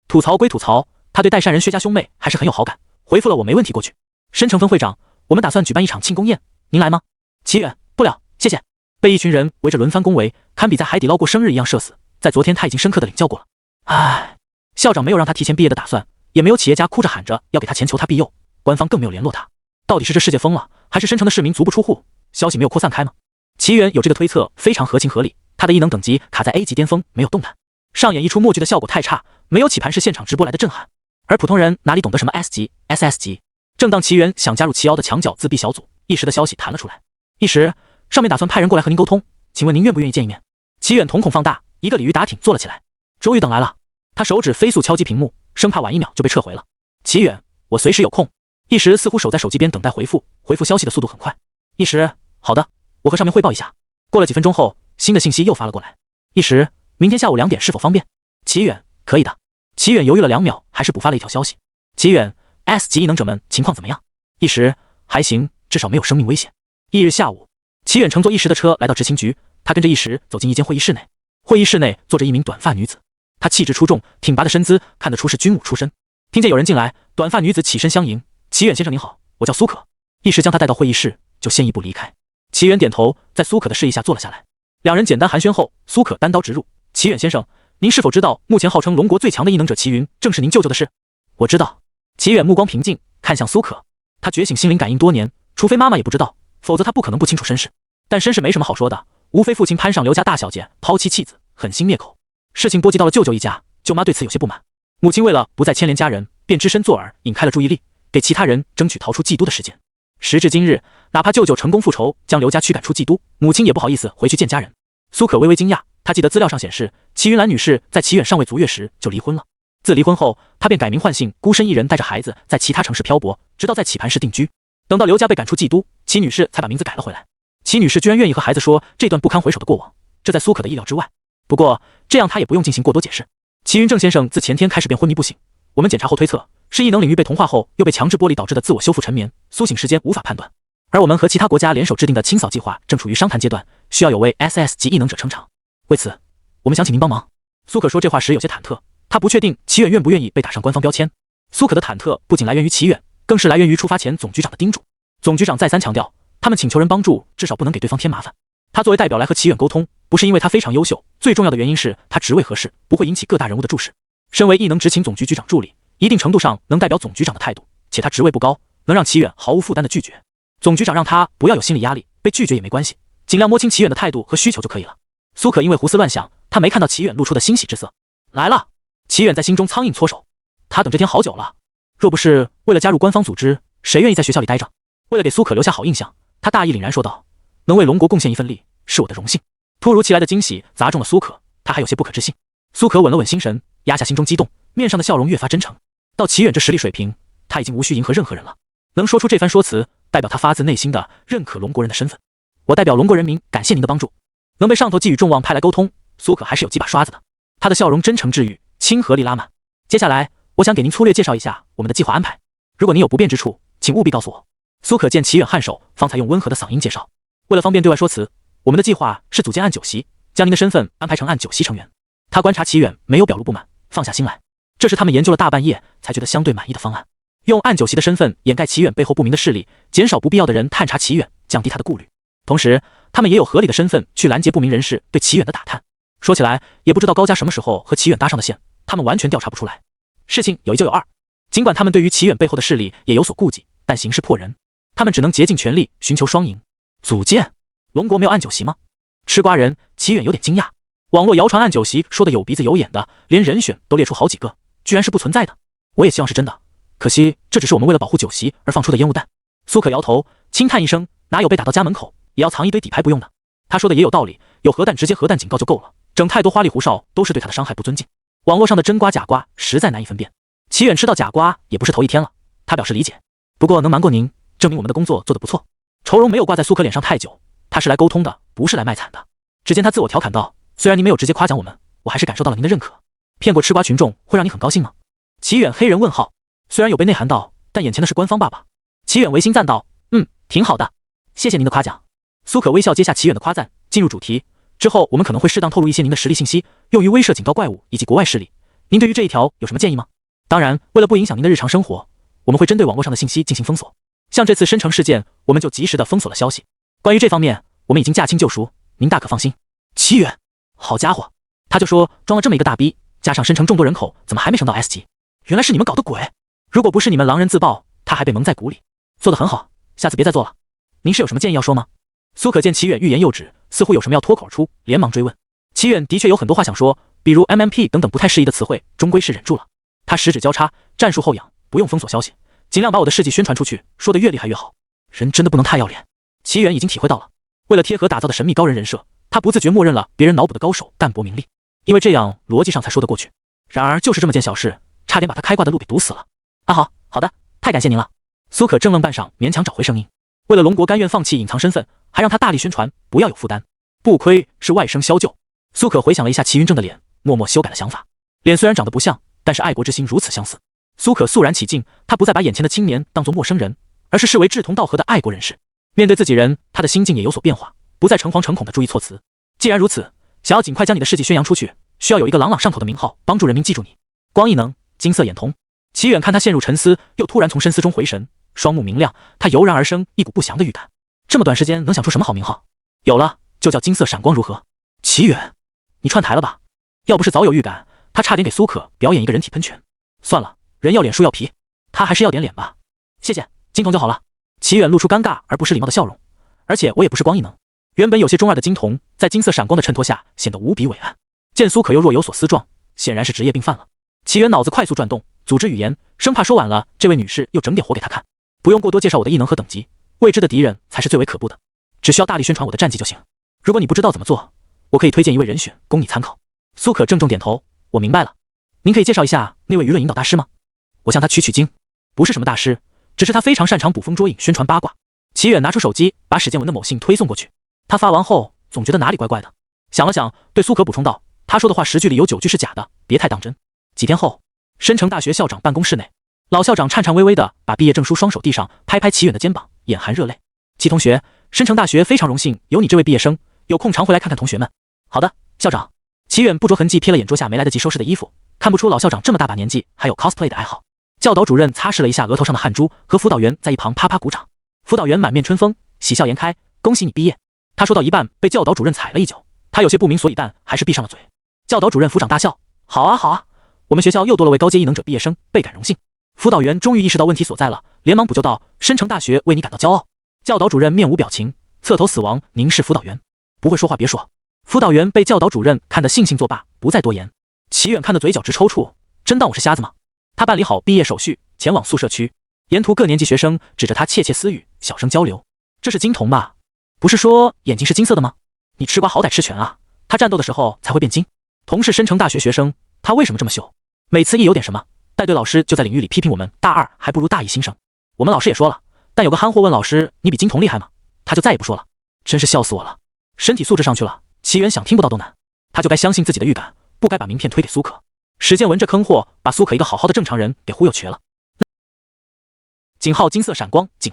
吐槽归吐槽，他对代善人薛家兄妹还是很有好感，回复了我没问题过去。申城分会长，我们打算举办一场庆功宴，您来吗？齐远，不了，谢谢。被一群人围着轮番恭维，堪比在海底捞过生日一样社死。在昨天他已经深刻的领教过了。唉，校长没有让他提前毕业的打算，也没有企业家哭着喊着要给他钱求他庇佑，官方更没有联络他。到底是这世界疯了，还是申城的市民足不出户，消息没有扩散开吗？齐远有这个推测非常合情合理，他的异能等级卡在 A 级巅峰，没有动弹，上演一出默剧的效果太差，没有起盘式现场直播来的震撼。而普通人哪里懂得什么 S 级、SS 级？正当齐远想加入齐瑶的墙角自闭小组，一时的消息弹了出来。一时上面打算派人过来和您沟通，请问您愿不愿意见一面？齐远瞳孔放大，一个鲤鱼打挺坐了起来。终于等来了，他手指飞速敲击屏幕，生怕晚1秒就被撤回了。齐远，我随时有空。一时似乎守在手机边等待回复消息的速度很快。一时，好的，我和上面汇报一下。过了几分钟后，新的信息又发了过来。一时，明天下午2点是否方便？齐远，可以的。齐远犹豫了2秒，还是补发了一条消息。齐远 ，S 级异能者们情况怎么样？一时，还行，至少没有生命危险。翌日下午，齐远乘坐一时的车来到执勤局，他跟着一时走进一间会议室内。会议室内坐着一名短发女子，她气质出众，挺拔的身姿看得出是军武出身。听见有人进来，短发女子起身相迎：“齐远先生您好，我叫苏可。”一时将他带到会议室，就先一步离开。齐远点头，在苏可的示意下坐了下来。两人简单寒暄后，苏可单刀直入：“齐远先生，您是否知道目前号称龙国最强的异能者齐云正是您舅舅的事？”“我知道。”齐远目光平静，看向苏可。他觉醒心灵感应多年，除非妈妈也不知道，否则他不可能不清楚身世。但身世没什么好说的，无非父亲攀上刘家大小姐，抛妻弃子，狠心灭口。事情波及到了舅舅一家，舅妈对此有些不满。母亲为了不再牵连家人，便只身作饵，引开了注意力，给其他人争取逃出冀都的时间。时至今日，哪怕舅舅成功复仇，将刘家驱赶出冀都，母亲也不好意思回去见家人。苏可微微惊讶，她记得资料上显示，齐云兰女士在齐远尚未足月时就离婚了。自离婚后，她便改名换姓，孤身一人带着孩子在其他城市漂泊，直到在棋盘市定居。等到刘家被赶出冀都，齐女士才把名字改了回来。齐女士居然愿意和孩子说这段不堪回首的过往，这在苏可的意料之外。不过这样她也不用进行过多解释。齐云正先生自前天开始便昏迷不醒，我们检查后推测是异能领域被同化后又被强制剥离导致的自我修复沉眠，苏醒时间无法判断。而我们和其他国家联手制定的清扫计划正处于商谈阶段，需要有位 SS 级异能者撑场。为此，我们想请您帮忙。苏可说这话时有些忐忑，他不确定齐远愿不愿意被打上官方标签。苏可的忐忑不仅来源于齐远，更是来源于出发前总局长的叮嘱。总局长再三强调，他们请求人帮助，至少不能给对方添麻烦。他作为代表来和齐远沟通，不是因为他非常优秀，最重要的原因是他职位合适，不会引起各大人物的注视。身为异能执勤总局局长助理，一定程度上能代表总局长的态度，且他职位不高，能让齐远毫无负担的拒绝。总局长让他不要有心理压力，被拒绝也没关系，尽量摸清齐远的态度和需求就可以了。苏可因为胡思乱想，他没看到齐远露出的欣喜之色。来了，齐远在心中苍蝇搓手。他等这天好久了。若不是为了加入官方组织，谁愿意在学校里待着？为了给苏可留下好印象，他大义凛然说道：“能为龙国贡献一份力，是我的荣幸。”突如其来的惊喜砸中了苏可，他还有些不可置信。苏可稳了稳心神，压下心中激动，面上的笑容越发真诚。到齐远这实力水平，他已经无需迎合任何人了。能说出这番说辞，代表他发自内心的认可龙国人的身份。我代表龙国人民感谢您的帮助。能被上头寄予众望派来沟通，苏可还是有几把刷子的。他的笑容真诚治愈，亲和力拉满。接下来，我想给您粗略介绍一下我们的计划安排。如果您有不便之处，请务必告诉我。苏可见齐远颔首，方才用温和的嗓音介绍。为了方便对外说辞，我们的计划是组建暗九席，将您的身份安排成暗九席成员。他观察齐远没有表露不满，放下心来。这是他们研究了大半夜才觉得相对满意的方案。用暗九席的身份掩盖齐远背后不明的势力，减少不必要的人探查齐远，降低他的顾虑。同时，他们也有合理的身份去拦截不明人士对齐远的打探。说起来，也不知道高家什么时候和齐远搭上的线，他们完全调查不出来。事情有一就有二，尽管他们对于齐远背后的势力也有所顾忌，但形势迫人，他们只能竭尽全力寻求双赢。组建龙国没有暗九席吗？吃瓜人齐远有点惊讶。网络谣传暗九席说的有鼻子有眼的，连人选都列出好几个，居然是不存在的。我也希望是真的，可惜这只是我们为了保护九席而放出的烟雾弹。苏可摇头轻叹一声，哪有被打到家门口也要藏一堆底牌不用的。他说的也有道理，有核弹直接核弹警告就够了，整太多花里胡哨都是对他的伤害不尊敬。网络上的真瓜假瓜实在难以分辨。齐远吃到假瓜也不是头一天了，他表示理解。不过能瞒过您，证明我们的工作做得不错。愁容没有挂在苏可脸上太久，他是来沟通的，不是来卖惨的。只见他自我调侃道：“虽然您没有直接夸奖我们，我还是感受到了您的认可。骗过吃瓜群众会让你很高兴吗？”齐远黑人问号。虽然有被内涵到，但眼前的是官方爸爸。齐远唯心赞道：“挺好的，谢谢您的夸奖。”苏可微笑接下齐远的夸赞，进入主题。之后我们可能会适当透露一些您的实力信息，用于威慑警告怪物以及国外势力。您对于这一条有什么建议吗？当然，为了不影响您的日常生活，我们会针对网络上的信息进行封锁。像这次深城事件，我们就及时的封锁了消息。关于这方面，我们已经驾轻就熟，您大可放心。齐远，好家伙，他就说装了这么一个大逼，加上深城众多人口，怎么还没升到 S 级？原来是你们搞的鬼！如果不是你们狼人自爆，他还被蒙在鼓里。做得很好，下次别再做了。您是有什么建议要说吗？苏可见齐远欲言又止，似乎有什么要脱口而出，连忙追问。齐远的确有很多话想说，比如 MMP 等等不太适宜的词汇，终归是忍住了。他十指交叉，战术后仰，不用封锁消息，尽量把我的事迹宣传出去，说得越厉害越好。人真的不能太要脸。齐远已经体会到了，为了贴合打造的神秘高人人设，他不自觉默认了别人脑补的高手淡泊名利，因为这样逻辑上才说得过去。然而就是这么件小事，差点把他开挂的路给堵死了。好的，太感谢您了。苏可怔愣半晌，勉强找回声音。为了龙国甘愿放弃隐藏身份，还让他大力宣传，不要有负担。不亏是外甥萧旧。苏可回想了一下齐云正的脸，默默修改了想法。脸虽然长得不像，但是爱国之心如此相似。苏可肃然起敬，他不再把眼前的青年当作陌生人，而是视为志同道合的爱国人士。面对自己人，他的心境也有所变化，不再诚惶诚恐的注意措辞。既然如此，想要尽快将你的事迹宣扬出去，需要有一个朗朗上口的名号，帮助人民记住你。光异能，金色眼瞳。齐远看他陷入沉思，又突然从深思中回神，双目明亮，他油然而生一股不祥的预感。这么短时间能想出什么好名号？有了，就叫金色闪光如何？齐远，你串台了吧？要不是早有预感，他差点给苏可表演一个人体喷泉。算了，人要脸树要皮，他还是要点脸吧。谢谢，金童就好了。齐远露出尴尬而不失礼貌的笑容。而且我也不是光异能，原本有些中二的金童，在金色闪光的衬托下显得无比伟岸。见苏可又若有所思状，显然是职业病犯了。齐远脑子快速转动，组织语言，生怕说晚了这位女士又整点活给他看。不用过多介绍我的异能和等级，未知的敌人才是最为可怖的，只需要大力宣传我的战绩就行。如果你不知道怎么做，我可以推荐一位人选供你参考。苏可郑重点头，我明白了。您可以介绍一下那位舆论引导大师吗？我向他取经，不是什么大师，只是他非常擅长捕风捉影，宣传八卦。齐远拿出手机，把史建文的某信推送过去。他发完后，总觉得哪里怪怪的，想了想，对苏可补充道：“他说的话10句里有9句是假的，别太当真。”几天后，深城大学校长办公室内，老校长颤颤巍巍地把毕业证书双手递上，拍拍齐远的肩膀，眼含热泪：“齐同学，深城大学非常荣幸有你这位毕业生，有空常回来看看同学们。”“好的，校长。”齐远不着痕迹瞥了眼桌下没来得及收拾的衣服，看不出老校长这么大把年纪还有 cosplay 的爱好。教导主任擦拭了一下额头上的汗珠，和辅导员在一旁啪啪鼓掌。辅导员满面春风，喜笑颜开：“恭喜你毕业。”他说到一半被教导主任踩了一脚，他有些不明所以，但还是闭上了嘴。教导主任抚掌大笑：“好啊，我们学校又多了位高阶异能者毕业生，倍感荣幸。”辅导员终于意识到问题所在了，连忙补救道：“深城大学为你感到骄傲。”教导主任面无表情，侧头死亡凝视辅导员：“不会说话别说。”辅导员被教导主任看得悻悻作罢，不再多言。齐远看得嘴角直抽搐，真当我是瞎子吗？他办理好毕业手续，前往宿舍区。沿途各年级学生指着他窃窃私语，小声交流。这是金童吧？不是说眼睛是金色的吗？你吃瓜好歹吃全啊！他战斗的时候才会变金。同是申城大学学生，他为什么这么秀？每次一有点什么，带队老师就在领域里批评我们大二还不如大一新生。我们老师也说了，但有个憨货问老师：“你比金童厉害吗？”他就再也不说了。真是笑死我了！身体素质上去了，齐远想听不到都难。他就该相信自己的预感，不该把名片推给苏可。史建文这坑货把苏可一个好好的正常人给忽悠瘸了。井号金色闪光，井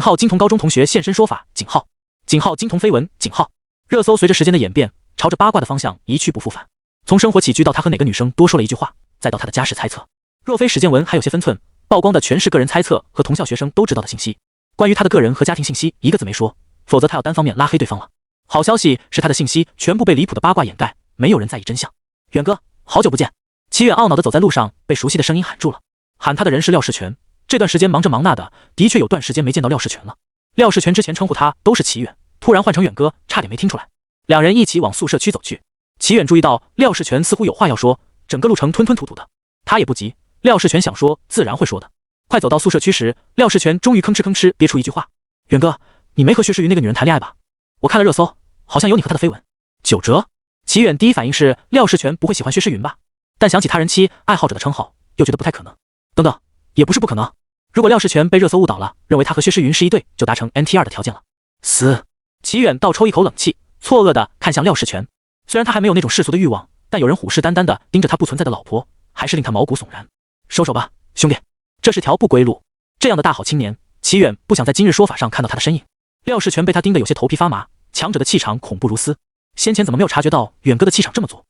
号金童高中同学现身说法，井号金童绯闻，井号热搜随着时间的演变，朝着八卦的方向一去不复返。从生活起居到他和哪个女生多说了一句话，再到他的家世猜测，若非史建文还有些分寸，曝光的全是个人猜测和同校学生都知道的信息。关于他的个人和家庭信息一个字没说，否则他要单方面拉黑对方了。好消息是他的信息全部被离谱的八卦掩盖，没有人在意真相。远哥，好久不见！齐远懊恼地走在路上，被熟悉的声音喊住了。喊他的人是廖世全。这段时间忙着忙那的，的确有段时间没见到廖世全了。廖世全之前称呼他都是齐远，突然换成远哥，差点没听出来。两人一起往宿舍区走去。齐远注意到廖世全似乎有话要说，整个路程吞吞吐吐的。他也不急，廖世全想说自然会说的。快走到宿舍区时，廖世全终于吭哧吭哧憋出一句话：“远哥，你没和薛诗云那个女人谈恋爱吧？我看了热搜，好像有你和她的绯闻。”9折。齐远第一反应是廖世全不会喜欢薛诗云吧，但想起他人妻爱好者的称号，又觉得不太可能。等等，也不是不可能。如果廖世全被热搜误导了，认为他和薛诗云是一对，就达成 NT2 的条件了。死！齐远倒抽一口冷气，错愕地看向廖世全。虽然他还没有那种世俗的欲望，但有人虎视眈眈地盯着他不存在的老婆，还是令他毛骨悚然。收手吧，兄弟，这是条不归路。这样的大好青年，齐远不想在今日说法上看到他的身影。廖世全被他盯得有些头皮发麻，强者的气场恐怖如斯。先前怎么没有察觉到远哥的气场这么足？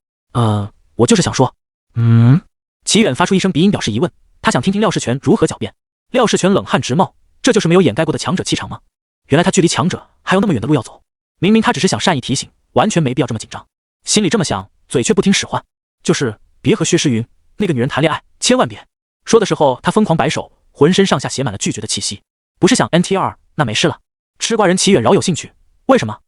我就是想说，齐远发出一声鼻音表示疑问，他想听听廖世全如何狡辩。廖世全冷汗直冒，这就是没有掩盖过的强者气场吗？原来他距离强者还有那么远的路要走。明明他只是想善意提醒，完全没必要这么紧张。心里这么想，嘴却不听使唤，就是别和薛诗云那个女人谈恋爱，千万别。说的时候他疯狂摆手，浑身上下写满了拒绝的气息。不是想 NT2，那没事了。吃瓜人齐远饶有兴趣，为什么？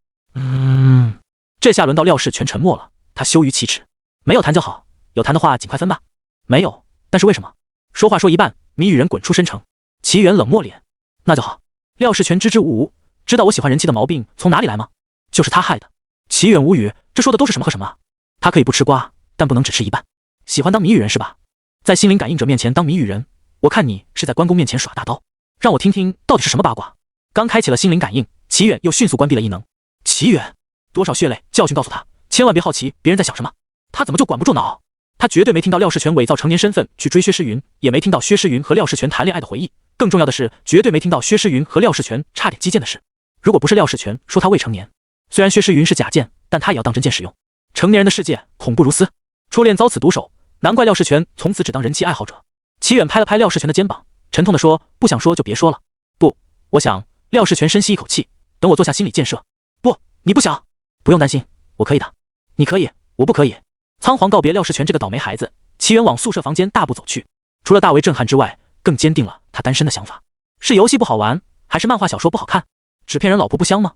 这下轮到廖世全沉默了，他羞于启齿。没有谈就好，有谈的话尽快分吧。没有，但是为什么？说话说一半，谜语人滚出深城。齐远冷漠脸，那就好。廖世全支支吾吾，知道我喜欢人妻的毛病从哪里来吗？就是他害的。齐远无语，这说的都是什么和什么？他可以不吃瓜，但不能只吃一半。喜欢当谜语人是吧？在心灵感应者面前当谜语人，我看你是在关公面前耍大刀。让我听听到底是什么八卦。刚开启了心灵感应，齐远又迅速关闭了异能。齐远，多少血泪教训告诉他，千万别好奇别人在想什么。他怎么就管不住脑？他绝对没听到廖世全伪造成年身份去追薛诗云，也没听到薛诗云和廖世全谈恋爱的回忆。更重要的是，绝对没听到薛诗云和廖世全差点击剑的事。如果不是廖世全说他未成年，虽然薛诗云是假剑，但他也要当真剑使用。成年人的世界恐怖如斯，初恋遭此毒手，难怪廖世全从此只当人妻爱好者。齐远拍了拍廖世全的肩膀，沉痛地说：“不想说就别说了。”不，我想。廖世全深吸一口气，等我做下心理建设。不，你不想？不用担心，我可以的。你可以，我不可以。仓皇告别廖世全这个倒霉孩子，齐远往宿舍房间大步走去。除了大为震撼之外，更坚定了他单身的想法。是游戏不好玩，还是漫画小说不好看？纸片人老婆不香吗？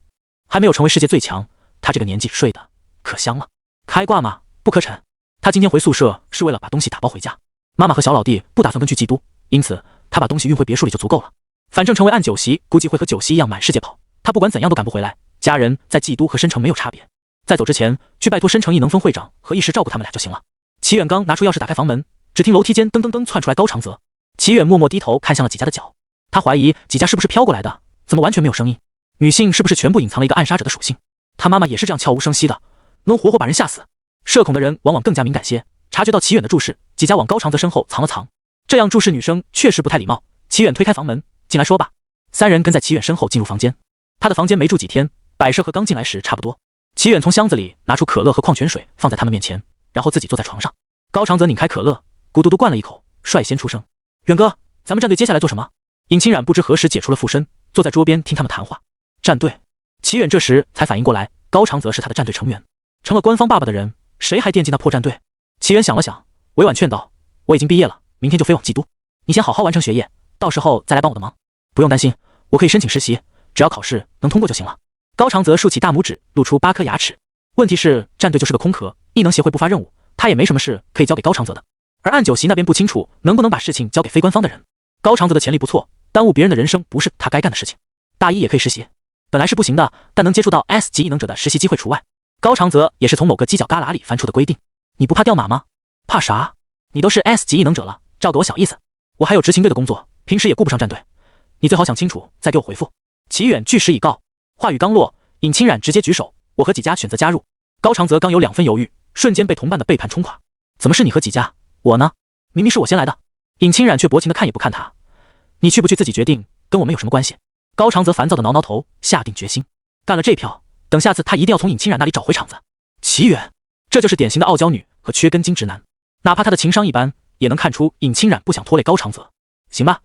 还没有成为世界最强，他这个年纪睡的可香了。开挂吗？不可沉。他今天回宿舍是为了把东西打包回家。妈妈和小老弟不打算跟去冀都，因此他把东西运回别墅里就足够了。反正成为暗九席，估计会和九席一样满世界跑，他不管怎样都赶不回来。家人在冀都和申城没有差别，在走之前去拜托申城艺能分会长和一时照顾他们俩就行了。齐远刚拿出钥匙打开房门，只听楼梯间噔噔噔窜出来高长泽。齐远默默低头看向了几家的脚，他怀疑几家是不是飘过来的，怎么完全没有声音？女性是不是全部隐藏了一个暗杀者的属性？他妈妈也是这样悄无声息的，能活活把人吓死。社恐的人往往更加敏感些，察觉到齐远的注视，几家往高长泽身后藏了藏。这样注视女生确实不太礼貌。齐远推开房门，进来说吧。三人跟在齐远身后进入房间。他的房间没住几天，摆设和刚进来时差不多。齐远从箱子里拿出可乐和矿泉水放在他们面前，然后自己坐在床上。高长泽拧开可乐，咕嘟嘟灌了一口，率先出声：“远哥，咱们战队接下来做什么？”尹清冉不知何时解除了附身，坐在桌边听他们谈话。战队。齐远这时才反应过来，高长泽是他的战队成员，成了官方爸爸的人，谁还惦记那破战队？齐远想了想，委婉劝道：“我已经毕业了，明天就飞往冀都，你先好好完成学业，到时候再来帮我的忙。不用担心，我可以申请实习，只要考试能通过就行了。”高长泽竖起大拇指，露出8颗牙齿。问题是战队就是个空壳，异能协会不发任务，他也没什么事可以交给高长泽的。而岸久席那边不清楚能不能把事情交给非官方的人。高长泽的潜力不错，耽误别人的人生不是他该干的事情。大一也可以实习，本来是不行的，但能接触到 S 级异能者的实习机会除外。高长泽也是从某个犄角旮旯里翻出的规定。你不怕掉马吗？怕啥？你都是 S 级异能者了，照给我小意思。我还有执勤队的工作，平时也顾不上战队。你最好想清楚再给我回复。齐远据实以告。话语刚落，尹清冉直接举手，我和几家选择加入。高长泽刚有2分犹豫，瞬间被同伴的背叛冲垮。怎么是你和几家？我呢？明明是我先来的。尹清冉却薄情的看也不看他。你去不去自己决定，跟我们有什么关系？高长泽烦躁的挠挠头，下定决心，干了这票，等下次他一定要从尹清冉那里找回场子。齐远，这就是典型的傲娇女和缺根筋直男，哪怕他的情商一般，也能看出尹清冉不想拖累高长泽。行吧，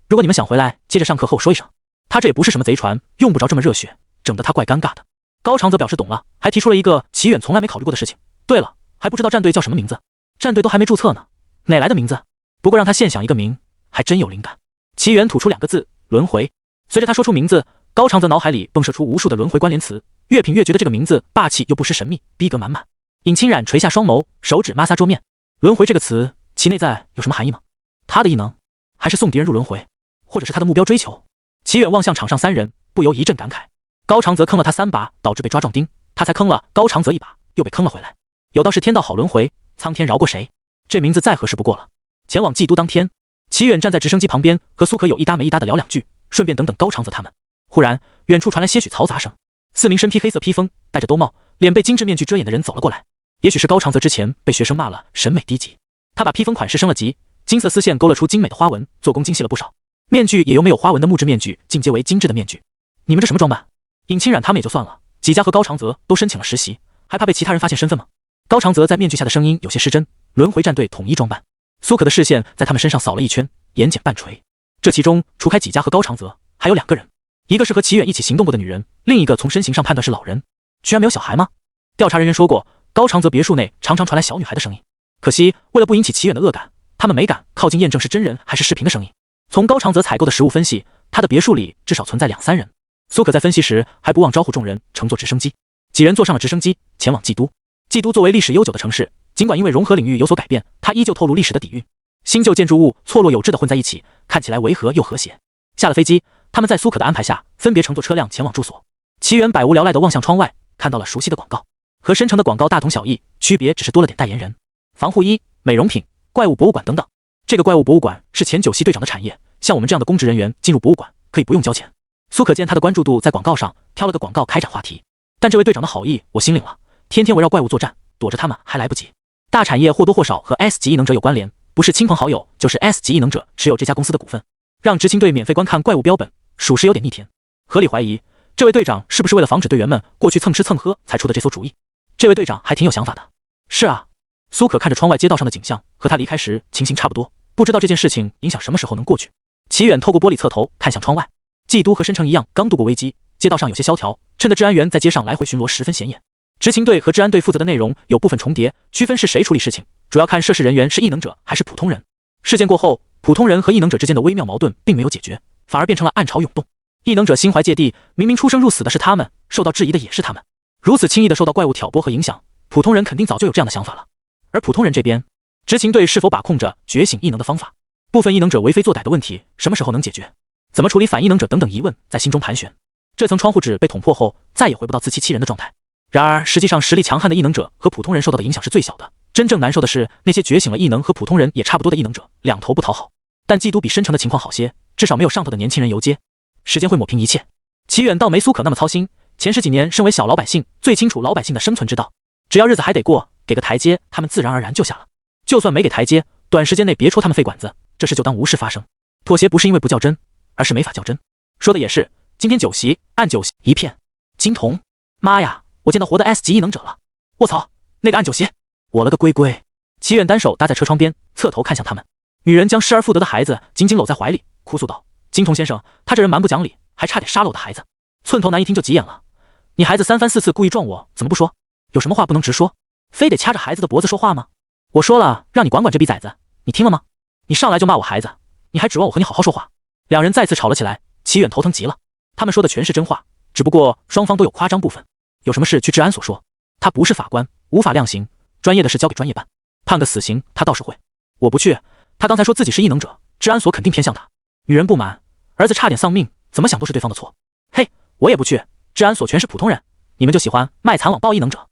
如果你们想回来，接着上课和我说一声。他这也不是什么贼船，用不着这么热血，整得他怪尴尬的。高长泽表示懂了，还提出了一个齐远从来没考虑过的事情。对了，还不知道战队叫什么名字，战队都还没注册呢，哪来的名字？不过让他现想一个名，还真有灵感。齐远吐出2个字：轮回。随着他说出名字，高长泽脑海里迸射出无数的轮回关联词，越品越觉得这个名字霸气又不失神秘，逼格满满。尹清冉垂下双眸，手指摩挲桌面。轮回这个词，其内在有什么含义吗？他的异能，还是送敌人入轮回，或者是他的目标追求？齐远望向场上3人，不由一阵感慨。高长泽坑了他3把，导致被抓壮丁，他才坑了高长泽1把，又被坑了回来。有道是天道好轮回，苍天饶过谁？这名字再合适不过了。前往冀都当天，齐远站在直升机旁边，和苏可有一搭没一搭的聊2句，顺便等等高长泽他们。忽然，远处传来些许嘈杂声，4名身披黑色披风、戴着兜帽、脸被精致面具遮掩的人走了过来。也许是高长泽之前被学生骂了审美低级，他把披风款式升了级，金色丝线勾勒出精美的花纹，做工精细了不少。面具也由没有花纹的木质面具进阶为精致的面具。你们这什么装扮？尹清冉他们也就算了，几家和高长泽都申请了实习，还怕被其他人发现身份吗？高长泽在面具下的声音有些失真。轮回战队统一装扮。苏可的视线在他们身上扫了一圈，眼睑半垂。这其中除开几家和高长泽，还有2个人，一个是和齐远一起行动过的女人，另一个从身形上判断是老人。居然没有小孩吗？调查人员说过，高长泽别墅内常常传来小女孩的声音，可惜为了不引起齐远的恶感，他们没敢靠近验证是真人还是视频的声音。从高长泽采购的食物分析，他的别墅里至少存在2、3人。苏可在分析时还不忘招呼众人乘坐直升机，几人坐上了直升机，前往冀都。冀都作为历史悠久的城市，尽管因为融合领域有所改变，它依旧透露历史的底蕴。新旧建筑物错落有致地混在一起，看起来违和又和谐。下了飞机，他们在苏可的安排下，分别乘坐车辆前往住所。齐远百无聊赖地望向窗外，看到了熟悉的广告，和深城的广告大同小异，区别只是多了点代言人。防护衣、美容品、怪物博物馆等等。这个怪物博物馆是前9系队长的产业，像我们这样的公职人员进入博物馆可以不用交钱。苏可见他的关注度在广告上，挑了个广告开展话题。但这位队长的好意我心领了，天天围绕怪物作战，躲着他们还来不及。大产业或多或少和 S 级异能者有关联，不是亲朋好友就是 S 级异能者持有这家公司的股份。让执勤队免费观看怪物标本，属实有点逆天。合理怀疑，这位队长是不是为了防止队员们过去蹭吃蹭喝才出的这馊主意？这位队长还挺有想法的。是啊，苏可看着窗外街道上的景象，和他离开时情形差不多，不知道这件事情影响什么时候能过去。齐远透过玻璃侧头看向窗外，冀都和申城一样刚度过危机，街道上有些萧条，趁着治安员在街上来回巡逻十分显眼。执勤队和治安队负责的内容有部分重叠，区分是谁处理事情，主要看涉事人员是异能者还是普通人。事件过后，普通人和异能者之间的微妙矛盾并没有解决，反而变成了暗潮涌动。异能者心怀芥蒂，明明出生入死的是他们，受到质疑的也是他们，如此轻易的受到怪物挑拨和影响，普通人肯定早就有这样的想法了。而普通人这边，执勤队是否把控着觉醒异能的方法，部分异能者为非作歹的问题什么时候能解决，怎么处理反异能者等等疑问在心中盘旋。这层窗户纸被捅破后，再也回不到自欺欺人的状态。然而实际上实力强悍的异能者和普通人受到的影响是最小的，真正难受的是那些觉醒了异能和普通人也差不多的异能者，两头不讨好。但冀都比申城的情况好些，至少没有上头的年轻人游街，时间会抹平一切。齐远倒没苏可那么操心，前10几年身为小老百姓，最清楚老百姓的生存之道，只要日子还得过，给个台阶，他们自然而然就下了。就算没给台阶，短时间内别戳他们肺管子，这事就当无事发生。妥协不是因为不较真，而是没法较真。说的也是，今天酒席按酒席一片金童，妈呀，我见到活的 S 级异能者了！卧槽，那个按酒席，我了个龟龟！齐远单手搭在车窗边，侧头看向他们。女人将失而复得的孩子紧紧搂在怀里，哭诉道：“金童先生，他这人蛮不讲理，还差点杀了我的孩子。”寸头男一听就急眼了：“你孩子3番4次故意撞我，怎么不说？有什么话不能直说？非得掐着孩子的脖子说话吗？我说了，让你管管这逼崽子，你听了吗？你上来就骂我孩子，你还指望我和你好好说话？”两人再次吵了起来，齐远头疼极了。他们说的全是真话，只不过双方都有夸张部分。有什么事去治安所说，他不是法官，无法量刑，专业的事交给专业办。判个死刑他倒是会。我不去，他刚才说自己是异能者，治安所肯定偏向他。女人不满，儿子差点丧命，怎么想都是对方的错。嘿，我也不去，治安所全是普通人，你们就喜欢卖惨网暴异能者。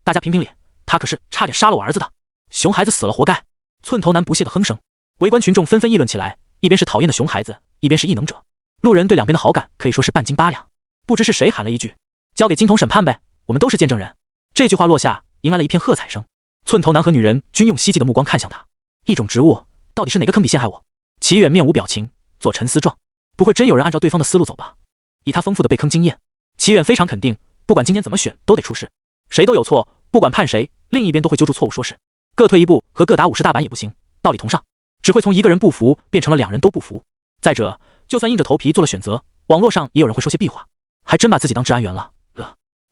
大家评评理，他可是差点杀了我儿子的，熊孩子死了活该。寸头男不屑的哼声，围观群众纷纷议论起来，一边是讨厌的熊孩子，一边是异能者。路人对两边的好感可以说是半斤八两。不知是谁喊了一句：“交给金童审判呗，我们都是见证人。”这句话落下，迎来了一片喝彩声。寸头男和女人均用希冀的目光看向他。一种植物，到底是哪个坑比陷害我？齐远面无表情，做沉思状。不会真有人按照对方的思路走吧？以他丰富的被坑经验，齐远非常肯定，不管今天怎么选，都得出事。谁都有错，不管判谁，另一边都会揪住错误说事。各退一步和各打50大板也不行，道理同上，只会从一个人不服变成了两人都不服。再者，就算硬着头皮做了选择，网络上也有人会说些屁话，还真把自己当治安员了。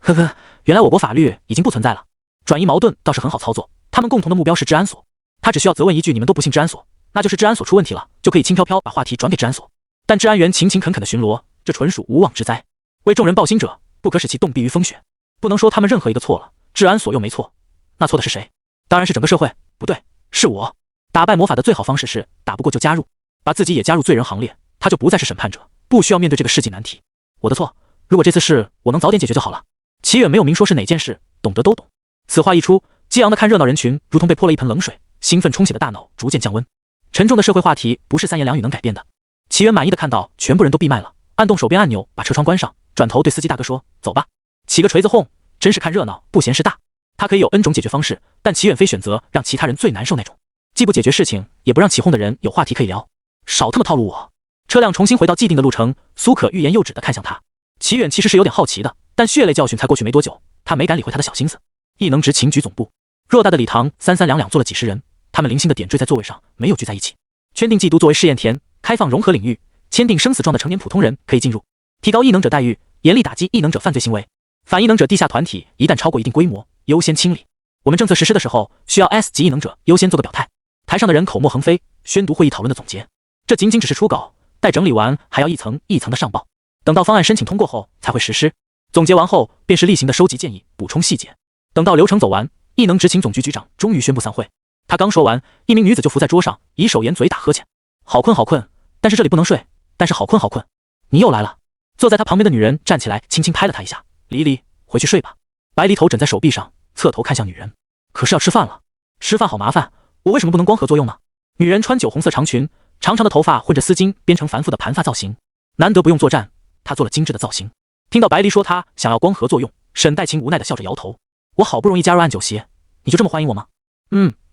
呵呵，原来我国法律已经不存在了。转移矛盾倒是很好操作，他们共同的目标是治安所，他只需要责问一句你们都不信治安所，那就是治安所出问题了，就可以轻飘飘把话题转给治安所。但治安员勤勤恳恳的巡逻，这纯属无妄之灾。为众人抱薪者，不可使其冻毙于风雪。不能说他们任何一个错了，治安所又没错，那错的是谁？当然是整个社会。不对，是我。打败魔法的最好方式是打不过就加入，把自己也加入罪人行列，他就不再是审判者，不需要面对这个世纪难题。我的错，如果这次事我能早点解决就好了。齐远没有明说是哪件事，懂得都懂。此话一出，激昂的看热闹人群如同被泼了一盆冷水，兴奋冲洗的大脑逐渐降温。沉重的社会话题不是三言两语能改变的。齐远满意的看到全部人都闭麦了，按动手边按钮把车窗关上，转头对司机大哥说：“走吧。”起个锤子哄，真是看热闹不嫌事大。他可以有 N 种解决方式，但齐远非选择让其他人最难受那种，既不解决事情，也不让起哄的人有话题可以聊。少他妈套路我！车辆重新回到既定的路程，苏可欲言又止的看向他。齐远其实是有点好奇的，但血泪教训才过去没多久，他没敢理会他的小心思。异能执勤局总部，偌大的礼堂三三两两坐了几十人，他们零星的点缀在座位上，没有聚在一起。圈定季度作为试验田，开放融合领域，签订生死状的成年普通人可以进入，提高异能者待遇，严厉打击异能者犯罪行为。反异能者地下团体一旦超过一定规模，优先清理。我们政策实施的时候，需要 S 级异能者优先做个表态。台上的人口沫横飞，宣读会议讨论的总结。这仅仅只是初稿，待整理完还要一层一层的上报，等到方案申请通过后才会实施。总结完后便是例行的收集建议，补充细节。等到流程走完，异能执勤总局局长终于宣布散会。他刚说完，一名女子就伏在桌上，以手掩嘴打呵欠。好困好困，但是这里不能睡，但是好困好困。你又来了。坐在他旁边的女人站起来，轻轻拍了他一下。离离，回去睡吧。白离头枕在手臂上，侧头看向女人。可是要吃饭了，吃饭好麻烦，我为什么不能光合作用呢？女人穿酒红色长裙，长长的头发混着丝巾编成繁复的盘发造型，难得不用作战，她做了精致的造型。听到白离说她想要光合作用，沈黛琴无奈的笑着摇头。我好不容易加入暗九席，你就这么欢迎我吗？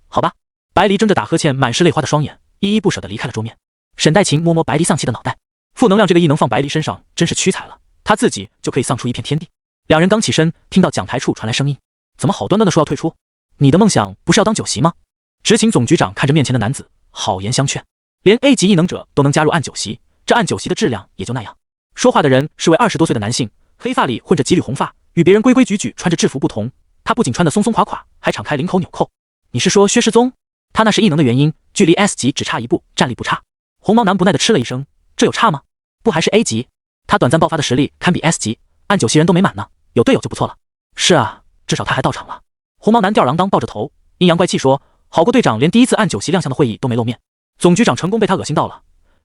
好吧。白离睁着打呵欠满是泪花的双眼，依依不舍地离开了桌面。沈黛琴摸摸白离丧气的脑袋，负能量这个异能放白离身上真是屈才了，他自己就可以丧出一片天地。两人刚起身，听到讲台处传来声音，怎么好端端的说要退出？你的梦想不是要当九席吗？执勤总局长看着面前的男子，好言相劝。连 A 级异能者都能加入暗九席，这暗九席的质量也就那样。说话的人是位20多岁的男性，黑发里混着几缕红发，与别人规规矩矩穿着制服不同，他不仅穿得松松垮垮，还敞开领口纽扣。你是说薛失踪？他那是异能的原因，距离 S 级只差一步，战力不差。红毛男不耐地嗤了一声，这有差吗？不还是 A 级？他短暂爆发的实力堪比 S 级，暗九席人都没满呢，有队友就不错了。是啊，至少他还到场了。红毛男吊儿郎当抱着头，阴阳怪气说，好过队长连第一次暗九席亮相的会议都没露面。总局长成功被他恶心到了，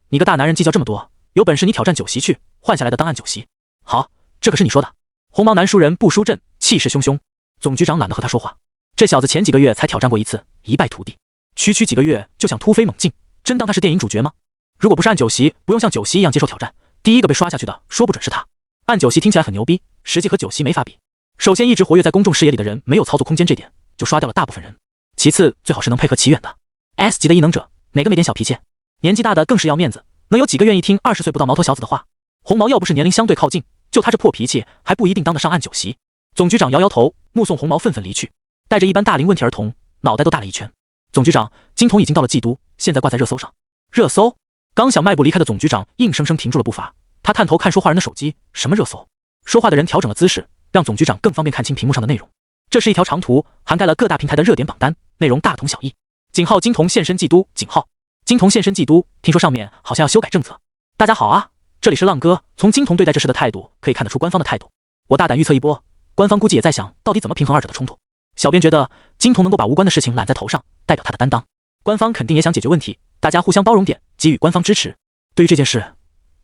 你个大男人计较这么多，有本事你挑战九席去，换下来的当暗九席。好，这可是你说的。红毛男输人不输阵，气势汹汹。总局长懒得和他说话，这小子前几个月才挑战过一次，一败涂地，区区几个月就想突飞猛进，真当他是电影主角吗？如果不是暗九席，不用像九席一样接受挑战，第一个被刷下去的说不准是他。暗九席听起来很牛逼，实际和九席没法比。首先，一直活跃在公众视野里的人没有操作空间，这点就刷掉了大部分人。其次，最好是能配合齐远的 S 级的异能者，哪个没点小脾气？年纪大的更是要面子，能有几个愿意听20岁不到毛头小子的话？红毛要不是年龄相对靠近，就他这破脾气，还不一定当得上暗九席。总局长摇摇头，目送红毛愤愤离去，带着一般大龄问题儿童，脑袋都大了一圈。总局长，金童已经到了冀都，现在挂在热搜上。热搜？刚想迈步离开的总局长硬生生停住了步伐，他探头看说话人的手机，什么热搜？说话的人调整了姿势，让总局长更方便看清屏幕上的内容。这是一条长图，涵盖了各大平台的热点榜单，内容大同小异。井号金童现身冀都，井号金童现身冀都，听说上面好像要修改政策。大家好啊，这里是浪哥，从金童对待这事的态度可以看得出官方的态度。我大胆预测一波，官方估计也在想到底怎么平衡二者的冲突。小编觉得金童能够把无关的事情揽在头上，代表他的担当。官方肯定也想解决问题，大家互相包容点，给予官方支持。对于这件事，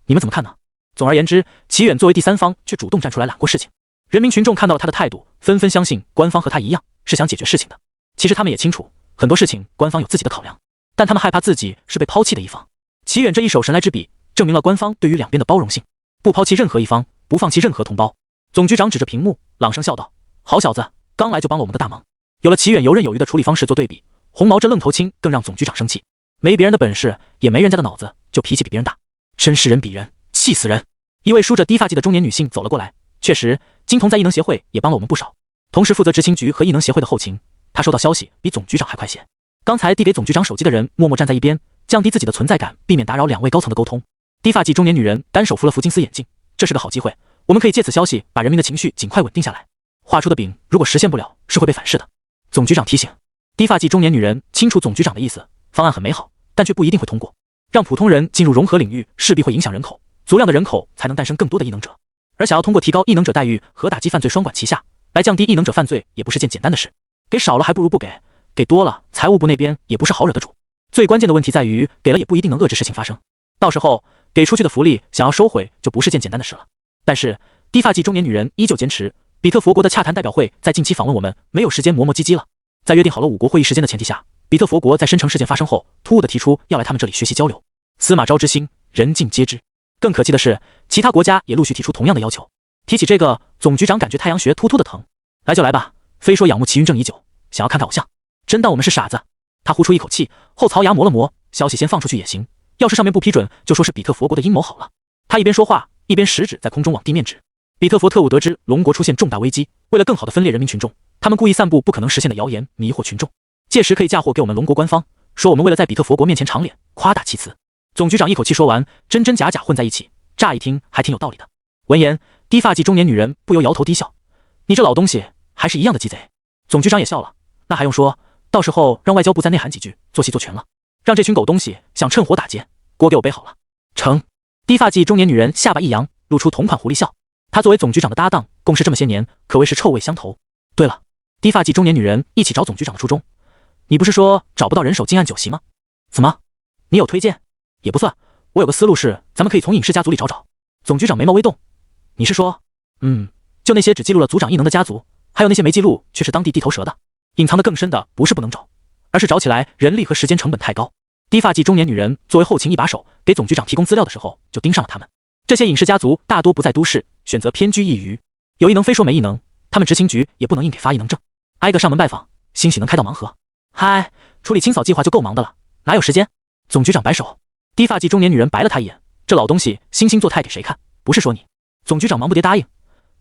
你们怎么看呢？总而言之，齐远作为第三方却主动站出来揽过事情，人民群众看到了他的态度，纷纷相信官方和他一样是想解决事情的。其实他们也清楚，很多事情官方有自己的考量，但他们害怕自己是被抛弃的一方。齐远这一手神来之笔，证明了官方对于两边的包容性，不抛弃任何一方，不放弃任何同胞。总局长指着屏幕，朗声笑道：“好小子，刚来就帮了我们个大忙。”有了齐远游刃有余的处理方式做对比，红毛这愣头青更让总局长生气。没别人的本事，也没人家的脑子，就脾气比别人大，真是人比人，气死人！一位梳着低发髻的中年女性走了过来，确实，金童在异能协会也帮了我们不少，同时负责执行局和异能协会的后勤。她收到消息比总局长还快些。刚才递给总局长手机的人默默站在一边，降低自己的存在感，避免打扰两位高层的沟通。低发髻中年女人单手扶了扶金丝眼镜，这是个好机会，我们可以借此消息把人民的情绪尽快稳定下来。画出的饼如果实现不了，是会被反噬的。总局长提醒。低发髻中年女人清楚总局长的意思，方案很美好，但却不一定会通过。让普通人进入融合领域，势必会影响人口，足量的人口才能诞生更多的异能者。而想要通过提高异能者待遇和打击犯罪双管齐下，来降低异能者犯罪，也不是件简单的事。给少了还不如不给，给多了，财务部那边也不是好惹的主。最关键的问题在于，给了也不一定能遏制事情发生。到时候给出去的福利想要收回，就不是件简单的事了。但是低发髻中年女人依旧坚持，比特佛国的洽谈代表会在近期访问我们，没有时间磨磨唧唧了。在约定好了5国会议时间的前提下，比特佛国在申城事件发生后，突兀地提出要来他们这里学习交流。司马昭之心，人尽皆知。更可气的是，其他国家也陆续提出同样的要求。提起这个，总局长感觉太阳穴突突的疼。来就来吧，非说仰慕齐云正已久，想要看看偶像，真当我们是傻子？他呼出一口气，后槽牙磨了磨，消息先放出去也行，要是上面不批准，就说是比特佛国的阴谋好了。他一边说话，一边食指在空中往地面指。比特佛特务得知龙国出现重大危机，为了更好的分裂人民群众，他们故意散布不可能实现的谣言，迷惑群众，届时可以嫁祸给我们龙国官方，说我们为了在比特佛国面前长脸，夸大其词。总局长一口气说完，真真假假混在一起，乍一听还挺有道理的。闻言，低发髻中年女人不由摇头低笑：“你这老东西，还是一样的鸡贼。”总局长也笑了：“那还用说，到时候让外交部再内涵几句，做戏做全了，让这群狗东西想趁火打劫，锅给我背好了。”成。低发髻中年女人下巴一扬，露出同款狐狸笑。她作为总局长的搭档，共事这么些年，可谓是臭味相投。对了，低发髻中年女人一起找总局长的初衷，你不是说找不到人手精按9席吗？怎么，你有推荐？也不算，我有个思路是，咱们可以从隐士家族里找找。总局长眉毛微动，你是说，就那些只记录了族长异能的家族，还有那些没记录却是当地地头蛇的，隐藏的更深的不是不能找，而是找起来人力和时间成本太高。低发髻中年女人作为后勤一把手，给总局长提供资料的时候，就盯上了他们。这些隐士家族大多不在都市，选择偏居一隅，有异能非说没异能，他们执行局也不能硬给发异能证，挨个上门拜访，兴许能开到盲盒。嗨，处理清扫计划就够忙的了，哪有时间？总局长摆手。低发髻中年女人白了他一眼，这老东西惺惺作态给谁看？不是说你。总局长忙不迭答应，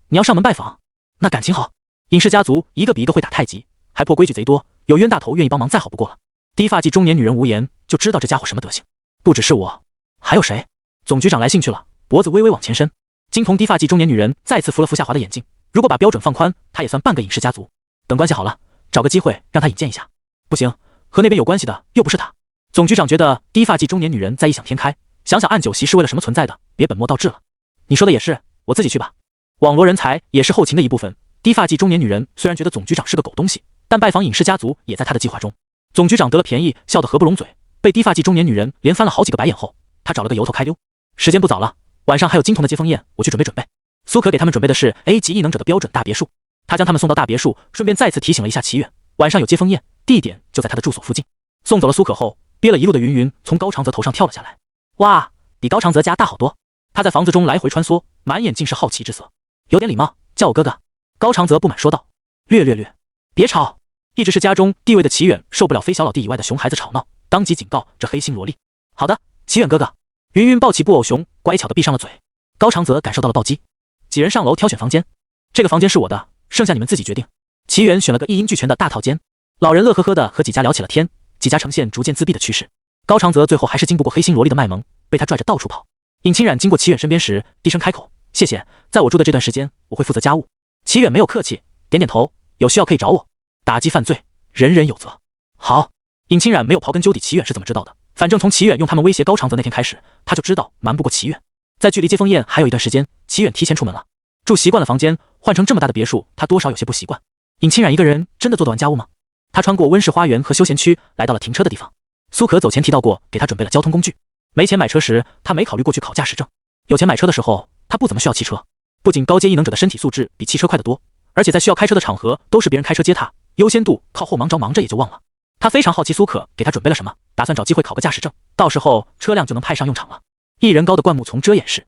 你要上门拜访，那感情好。隐士家族一个比一个会打太极，还破规矩贼多，有冤大头愿意帮忙再好不过了。低发髻中年女人无言，就知道这家伙什么德行。不只是我，还有谁？总局长来兴趣了，脖子微微往前伸。金童低发髻中年女人再次扶了扶下滑的眼镜，如果把标准放宽，她也算半个隐士家族。等关系好了，找个机会让她引荐一下。不行，和那边有关系的又不是她。总局长觉得低发髻中年女人在异想天开，想想按9席是为了什么存在的，别本末倒置了。你说的也是，我自己去吧。网罗人才也是后勤的一部分。低发髻中年女人虽然觉得总局长是个狗东西，但拜访隐士家族也在她的计划中。总局长得了便宜，笑得合不拢嘴，被低发髻中年女人连翻了好几个白眼后，他找了个由头开溜。时间不早了，晚上还有金童的接风宴，我去准备准备。苏可给他们准备的是 A 级异能者的标准大别墅，他将他们送到大别墅，顺便再次提醒了一下齐远，晚上有接风宴，地点就在他的住所附近。送走了苏可后，憋了一路的云云从高长泽头上跳了下来。哇，比高长泽家大好多。他在房子中来回穿梭，满眼尽是好奇之色。有点礼貌，叫我哥哥。高长泽不满说道。略，别吵。一直是家中地位的齐远受不了非小老弟以外的熊孩子吵闹，当即警告这黑心萝莉。好的，齐远哥哥。云云抱起布偶熊，乖巧的闭上了嘴。高长泽感受到了暴击。几人上楼挑选房间，这个房间是我的，剩下你们自己决定。齐远选了个一应俱全的大套间。老人乐呵呵的和几家聊起了天，几家呈现逐渐自闭的趋势。高长泽最后还是经不过黑心萝莉的卖萌，被他拽着到处跑。尹清冉经过齐远身边时，低声开口：“谢谢，在我住的这段时间，我会负责家务。”齐远没有客气，点点头：“有需要可以找我。打击犯罪，人人有责。”好。尹清冉没有刨根究底齐远是怎么知道的，反正从齐远用他们威胁高长泽那天开始，他就知道瞒不过齐远。在距离接风宴还有一段时间，齐远提前出门了。住习惯了房间，换成这么大的别墅，他多少有些不习惯。尹清冉一个人真的做得完家务吗？他穿过温室花园和休闲区，来到了停车的地方。苏可走前提到过，给他准备了交通工具。没钱买车时，他没考虑过去考驾驶证；有钱买车的时候，他不怎么需要汽车。不仅高阶异能者的身体素质比汽车快得多，而且在需要开车的场合都是别人开车接他，优先度靠后，忙着也就忘了。他非常好奇苏可给他准备了什么，打算找机会考个驾驶证，到时候车辆就能派上用场了。1人高的灌木丛遮掩式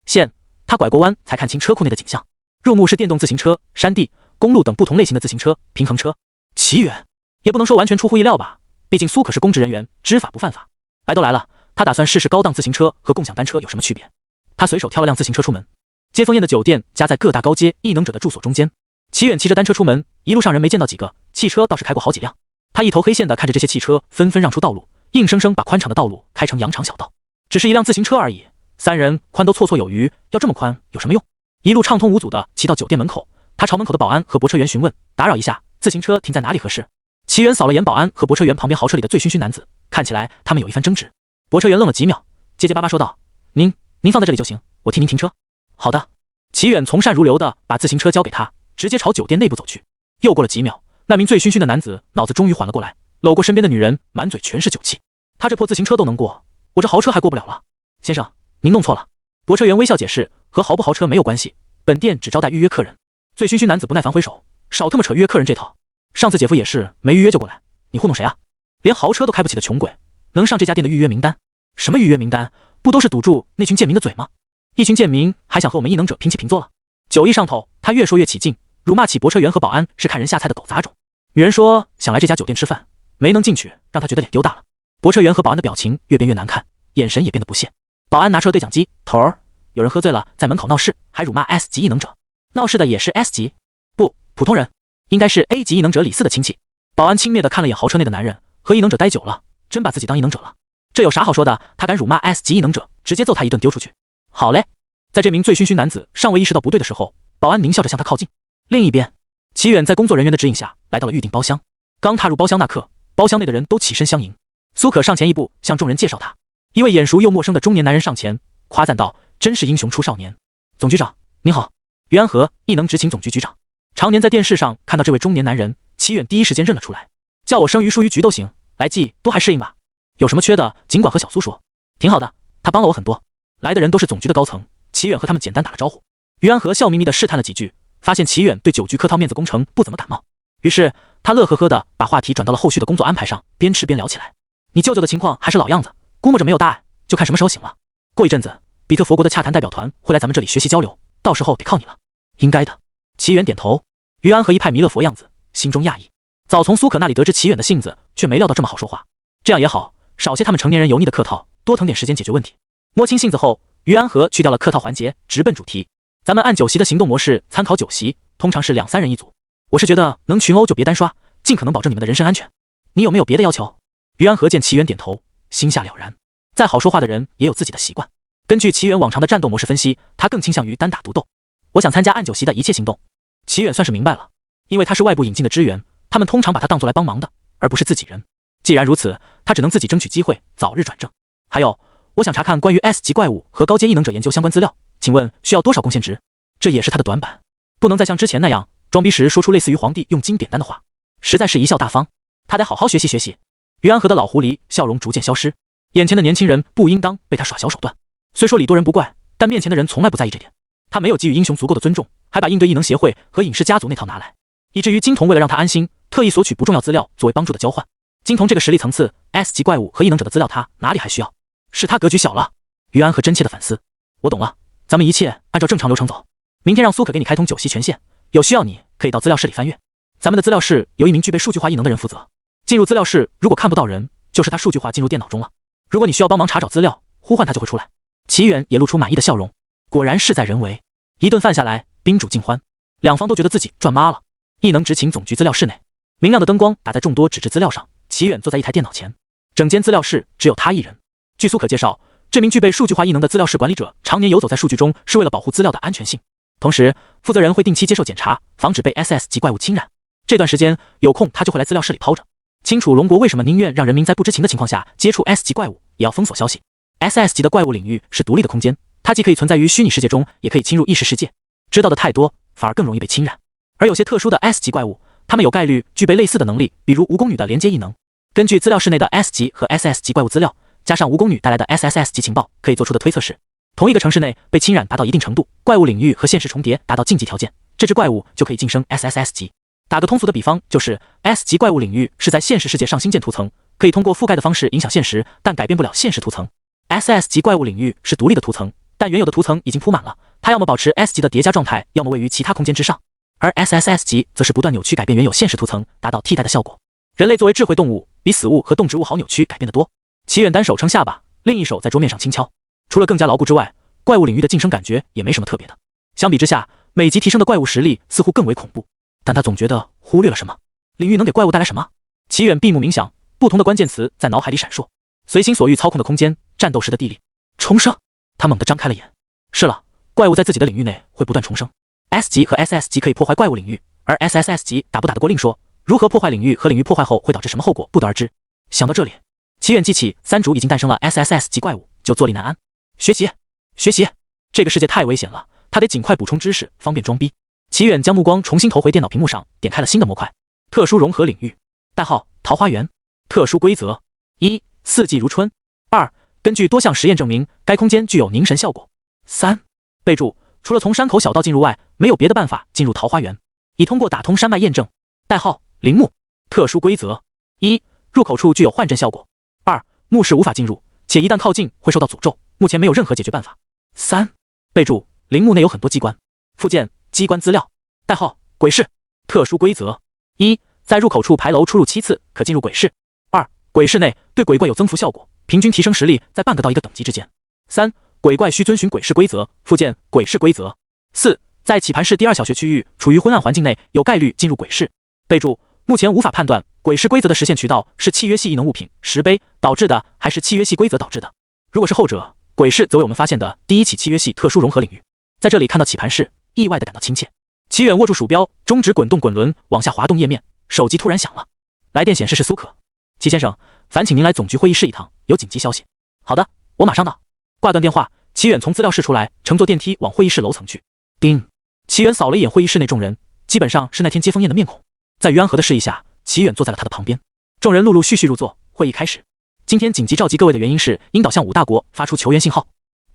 线，他拐过弯才看清车库内的景象。入目是电动自行车、山地、公路等不同类型的自行车、平衡车。奇缘也不能说完全出乎意料吧，毕竟苏可是公职人员，知法不犯法。来都来了，他打算试试高档自行车和共享单车有什么区别。他随手挑了辆自行车出门。接风宴的酒店夹在各大高阶异能者的住所中间。齐远骑着单车出门，一路上人没见到几个，汽车倒是开过好几辆。他一头黑线的看着这些汽车纷纷让出道路，硬生生把宽敞的道路开成羊肠小道。只是一辆自行车而已，3人宽都绰绰有余，要这么宽有什么用？一路畅通无阻的骑到酒店门口，他朝门口的保安和泊车员询问：“打扰一下，自行车停在哪里合适？”齐远扫了眼保安和泊车员旁边豪车里的醉醺醺男子，看起来他们有一番争执。泊车员愣了几秒，结结巴巴说道：“您放在这里就行，我替您停车。”好的。齐远从善如流的把自行车交给他，直接朝酒店内部走去。又过了几秒，那名醉醺醺的男子脑子终于缓了过来，搂过身边的女人，满嘴全是酒气。他这破自行车都能过，我这豪车还过不了了。先生，您弄错了。泊车员微笑解释，和豪不豪车没有关系，本店只招待预约客人。醉醺醺男子不耐烦挥手，少他妈扯预约客人这套。上次姐夫也是没预约就过来，你糊弄谁啊？连豪车都开不起的穷鬼，能上这家店的预约名单？什么预约名单？不都是堵住那群贱民的嘴吗？一群贱民还想和我们异能者平起平坐了？酒意上头，他越说越起劲，辱骂起泊车员和保安是看人下菜的狗杂种。女人说想来这家酒店吃饭，没能进去，让他觉得脸丢大了。泊车员和保安的表情越变越难看，眼神也变得不屑。保安拿出了对讲机，头儿，有人喝醉了在门口闹事，还辱骂 S 级异能者。闹事的也是 S 级？不，普通人，应该是 A 级异能者李四的亲戚。保安轻蔑地看了眼豪车内的男人，和异能者待久了，真把自己当异能者了。这有啥好说的？他敢辱骂 S 级异能者，直接揍他一顿丢出去。好嘞。在这名醉醺醺男子尚未意识到不对的时候，保安狞笑着向他靠近。另一边，齐远在工作人员的指引下来到了预定包厢。刚踏入包厢那刻，包厢内的人都起身相迎。苏可上前一步向众人介绍他。一位眼熟又陌生的中年男人上前夸赞道：“真是英雄出少年。总局长您好，于安和，异能执勤总局局长。”常年在电视上看到这位中年男人，齐远第一时间认了出来。叫我生于书于局都行，来记都还适应吧。有什么缺的尽管和小苏说。挺好的，他帮了我很多。来的人都是总局的高层，齐远和他们简单打了招呼。于安和笑眯眯地试探了几句，发现齐远对酒局客套面子工程不怎么感冒，于是他乐呵呵地把话题转到了后续的工作安排上，边吃边聊起来。你舅舅的情况还是老样子，估摸着没有大碍，就看什么时候醒了。过一阵子，比特佛国的洽谈代表团会来咱们这里学习交流，到时候得靠你了。应该的。齐远点头。于安和一派弥勒佛样子，心中讶异。早从苏可那里得知齐远的性子，却没料到这么好说话。这样也好，少些他们成年人油腻的客套，多腾点时间解决问题。摸清性子后，于安和去掉了客套环节，直奔主题。咱们按酒席的行动模式参考酒席，通常是2、3人一组。我是觉得能群殴就别单刷，尽可能保证你们的人身安全。你有没有别的要求？于安和见齐远点头，心下了然。再好说话的人也有自己的习惯。根据齐远往常的战斗模式分析，他更倾向于单打独斗。我想参加按酒席的一切行动。齐远算是明白了，因为他是外部引进的支援，他们通常把他当作来帮忙的，而不是自己人。既然如此，他只能自己争取机会，早日转正。还有，我想查看关于 S 级怪物和高阶异能者研究相关资料，请问需要多少贡献值？这也是他的短板，不能再像之前那样装逼时说出类似于皇帝用金点丹的话，实在是贻笑大方。他得好好学习学习。于安和的老狐狸笑容逐渐消失，眼前的年轻人不应当被他耍小手段。虽说礼多人不怪，但面前的人从来不在意这点。他没有给予英雄足够的尊重，还把应对异能协会和影视家族那套拿来，以至于金童为了让他安心，特意索取不重要资料作为帮助的交换。金童这个实力层次 ，S 级怪物和异能者的资料他哪里还需要？是他格局小了。于安和真切的反思，我懂了，咱们一切按照正常流程走。明天让苏可给你开通酒席权限，有需要你可以到资料室里翻阅。咱们的资料室由一名具备数据化异能的人负责。进入资料室，如果看不到人，就是他数据化进入电脑中了。如果你需要帮忙查找资料，呼唤他就会出来。齐远也露出满意的笑容，果然事在人为。一顿饭下来，宾主尽欢，两方都觉得自己赚妈了。异能执勤总局资料室内，明亮的灯光打在众多纸质资料上。齐远坐在一台电脑前，整间资料室只有他一人。据苏可介绍，这名具备数据化异能的资料室管理者常年游走在数据中，是为了保护资料的安全性。同时，负责人会定期接受检查，防止被 SS 级怪物侵染。这段时间有空，他就会来资料室里抛着。清楚龙国为什么宁愿让人民在不知情的情况下接触 S 级怪物，也要封锁消息。SS 级的怪物领域是独立的空间，它既可以存在于虚拟世界中，也可以侵入意识世界。知道的太多，反而更容易被侵染。而有些特殊的 S 级怪物，他们有概率具备类似的能力，比如蜈蚣女的连接异能。根据资料室内的 S 级和 SS 级怪物资料，加上蜈蚣女带来的 SSS 级情报，可以做出的推测是，同一个城市内被侵染达到一定程度，怪物领域和现实重叠达到禁忌条件，这只怪物就可以晋升 SSS 级。打个通俗的比方，就是 S 级怪物领域是在现实世界上新建图层，可以通过覆盖的方式影响现实，但改变不了现实图层。SS 级怪物领域是独立的图层，但原有的图层已经铺满了，它要么保持 S 级的叠加状态，要么位于其他空间之上。而 SSS 级则是不断扭曲改变原有现实图层，达到替代的效果。人类作为智慧动物，比死物和动植物好扭曲改变得多。齐远单手撑下巴，另一手在桌面上轻敲，除了更加牢固之外，怪物领域的晋升感觉也没什么特别的。相比之下，每级提升的怪物实力似乎更为恐怖，但他总觉得忽略了什么。领域能给怪物带来什么？齐远闭目冥想，不同的关键词在脑海里闪烁，随心所欲操控的空间，战斗时的地利，重生。他猛地张开了眼。是了，怪物在自己的领域内会不断重生。S 级和 SS 级可以破坏怪物领域，而 SSS 级打不打得过另说，如何破坏领域和领域破坏后会导致什么后果不得而知。想到这里，齐远记起三主已经诞生了 SSS 级怪物，就坐立难安。学习，学习，这个世界太危险了，他得尽快补充知识，方便装逼。齐远将目光重新投回电脑屏幕上，点开了新的模块，特殊融合领域，代号桃花源，特殊规则：一、四季如春；二、根据多项实验证明，该空间具有凝神效果；三、备注：除了从山口小道进入外，没有别的办法进入桃花源，已通过打通山脉验证。代号铃木，特殊规则：一、入口处具有幻阵效果；二、墓室无法进入，且一旦靠近会受到诅咒，目前没有任何解决办法。三、备注：陵墓内有很多机关。附件：机关资料。代号鬼室，特殊规则：一、在入口处牌楼出入7次，可进入鬼室；二、鬼室内对鬼怪有增幅效果，平均提升实力在半个到1个等级之间。三、鬼怪需遵循鬼室规则。附件：鬼室规则。四、在棋盘室第2小穴区域处于昏暗环境内，有概率进入鬼室。备注：目前无法判断鬼室规则的实现渠道是契约系异能物品石碑导致的，还是契约系规则导致的。如果是后者，鬼室则为我们发现的第一起契约系特殊融合领域。在这里看到棋盘室，意外的感到亲切。齐远握住鼠标，中指滚动滚轮往下滑动页面，手机突然响了，来电显示是苏可。齐先生，烦请您来总局会议室一趟，有紧急消息。好的，我马上到。挂断电话，齐远从资料室出来，乘坐电梯往会议室楼层去。叮，齐远扫了一眼会议室内众人，基本上是那天接风宴的面孔。在于安和的示意下，齐远坐在了他的旁边。众人陆陆续续入座，会议开始。今天紧急召集各位的原因是樱岛向5大国发出求援信号，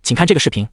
请看这个视频。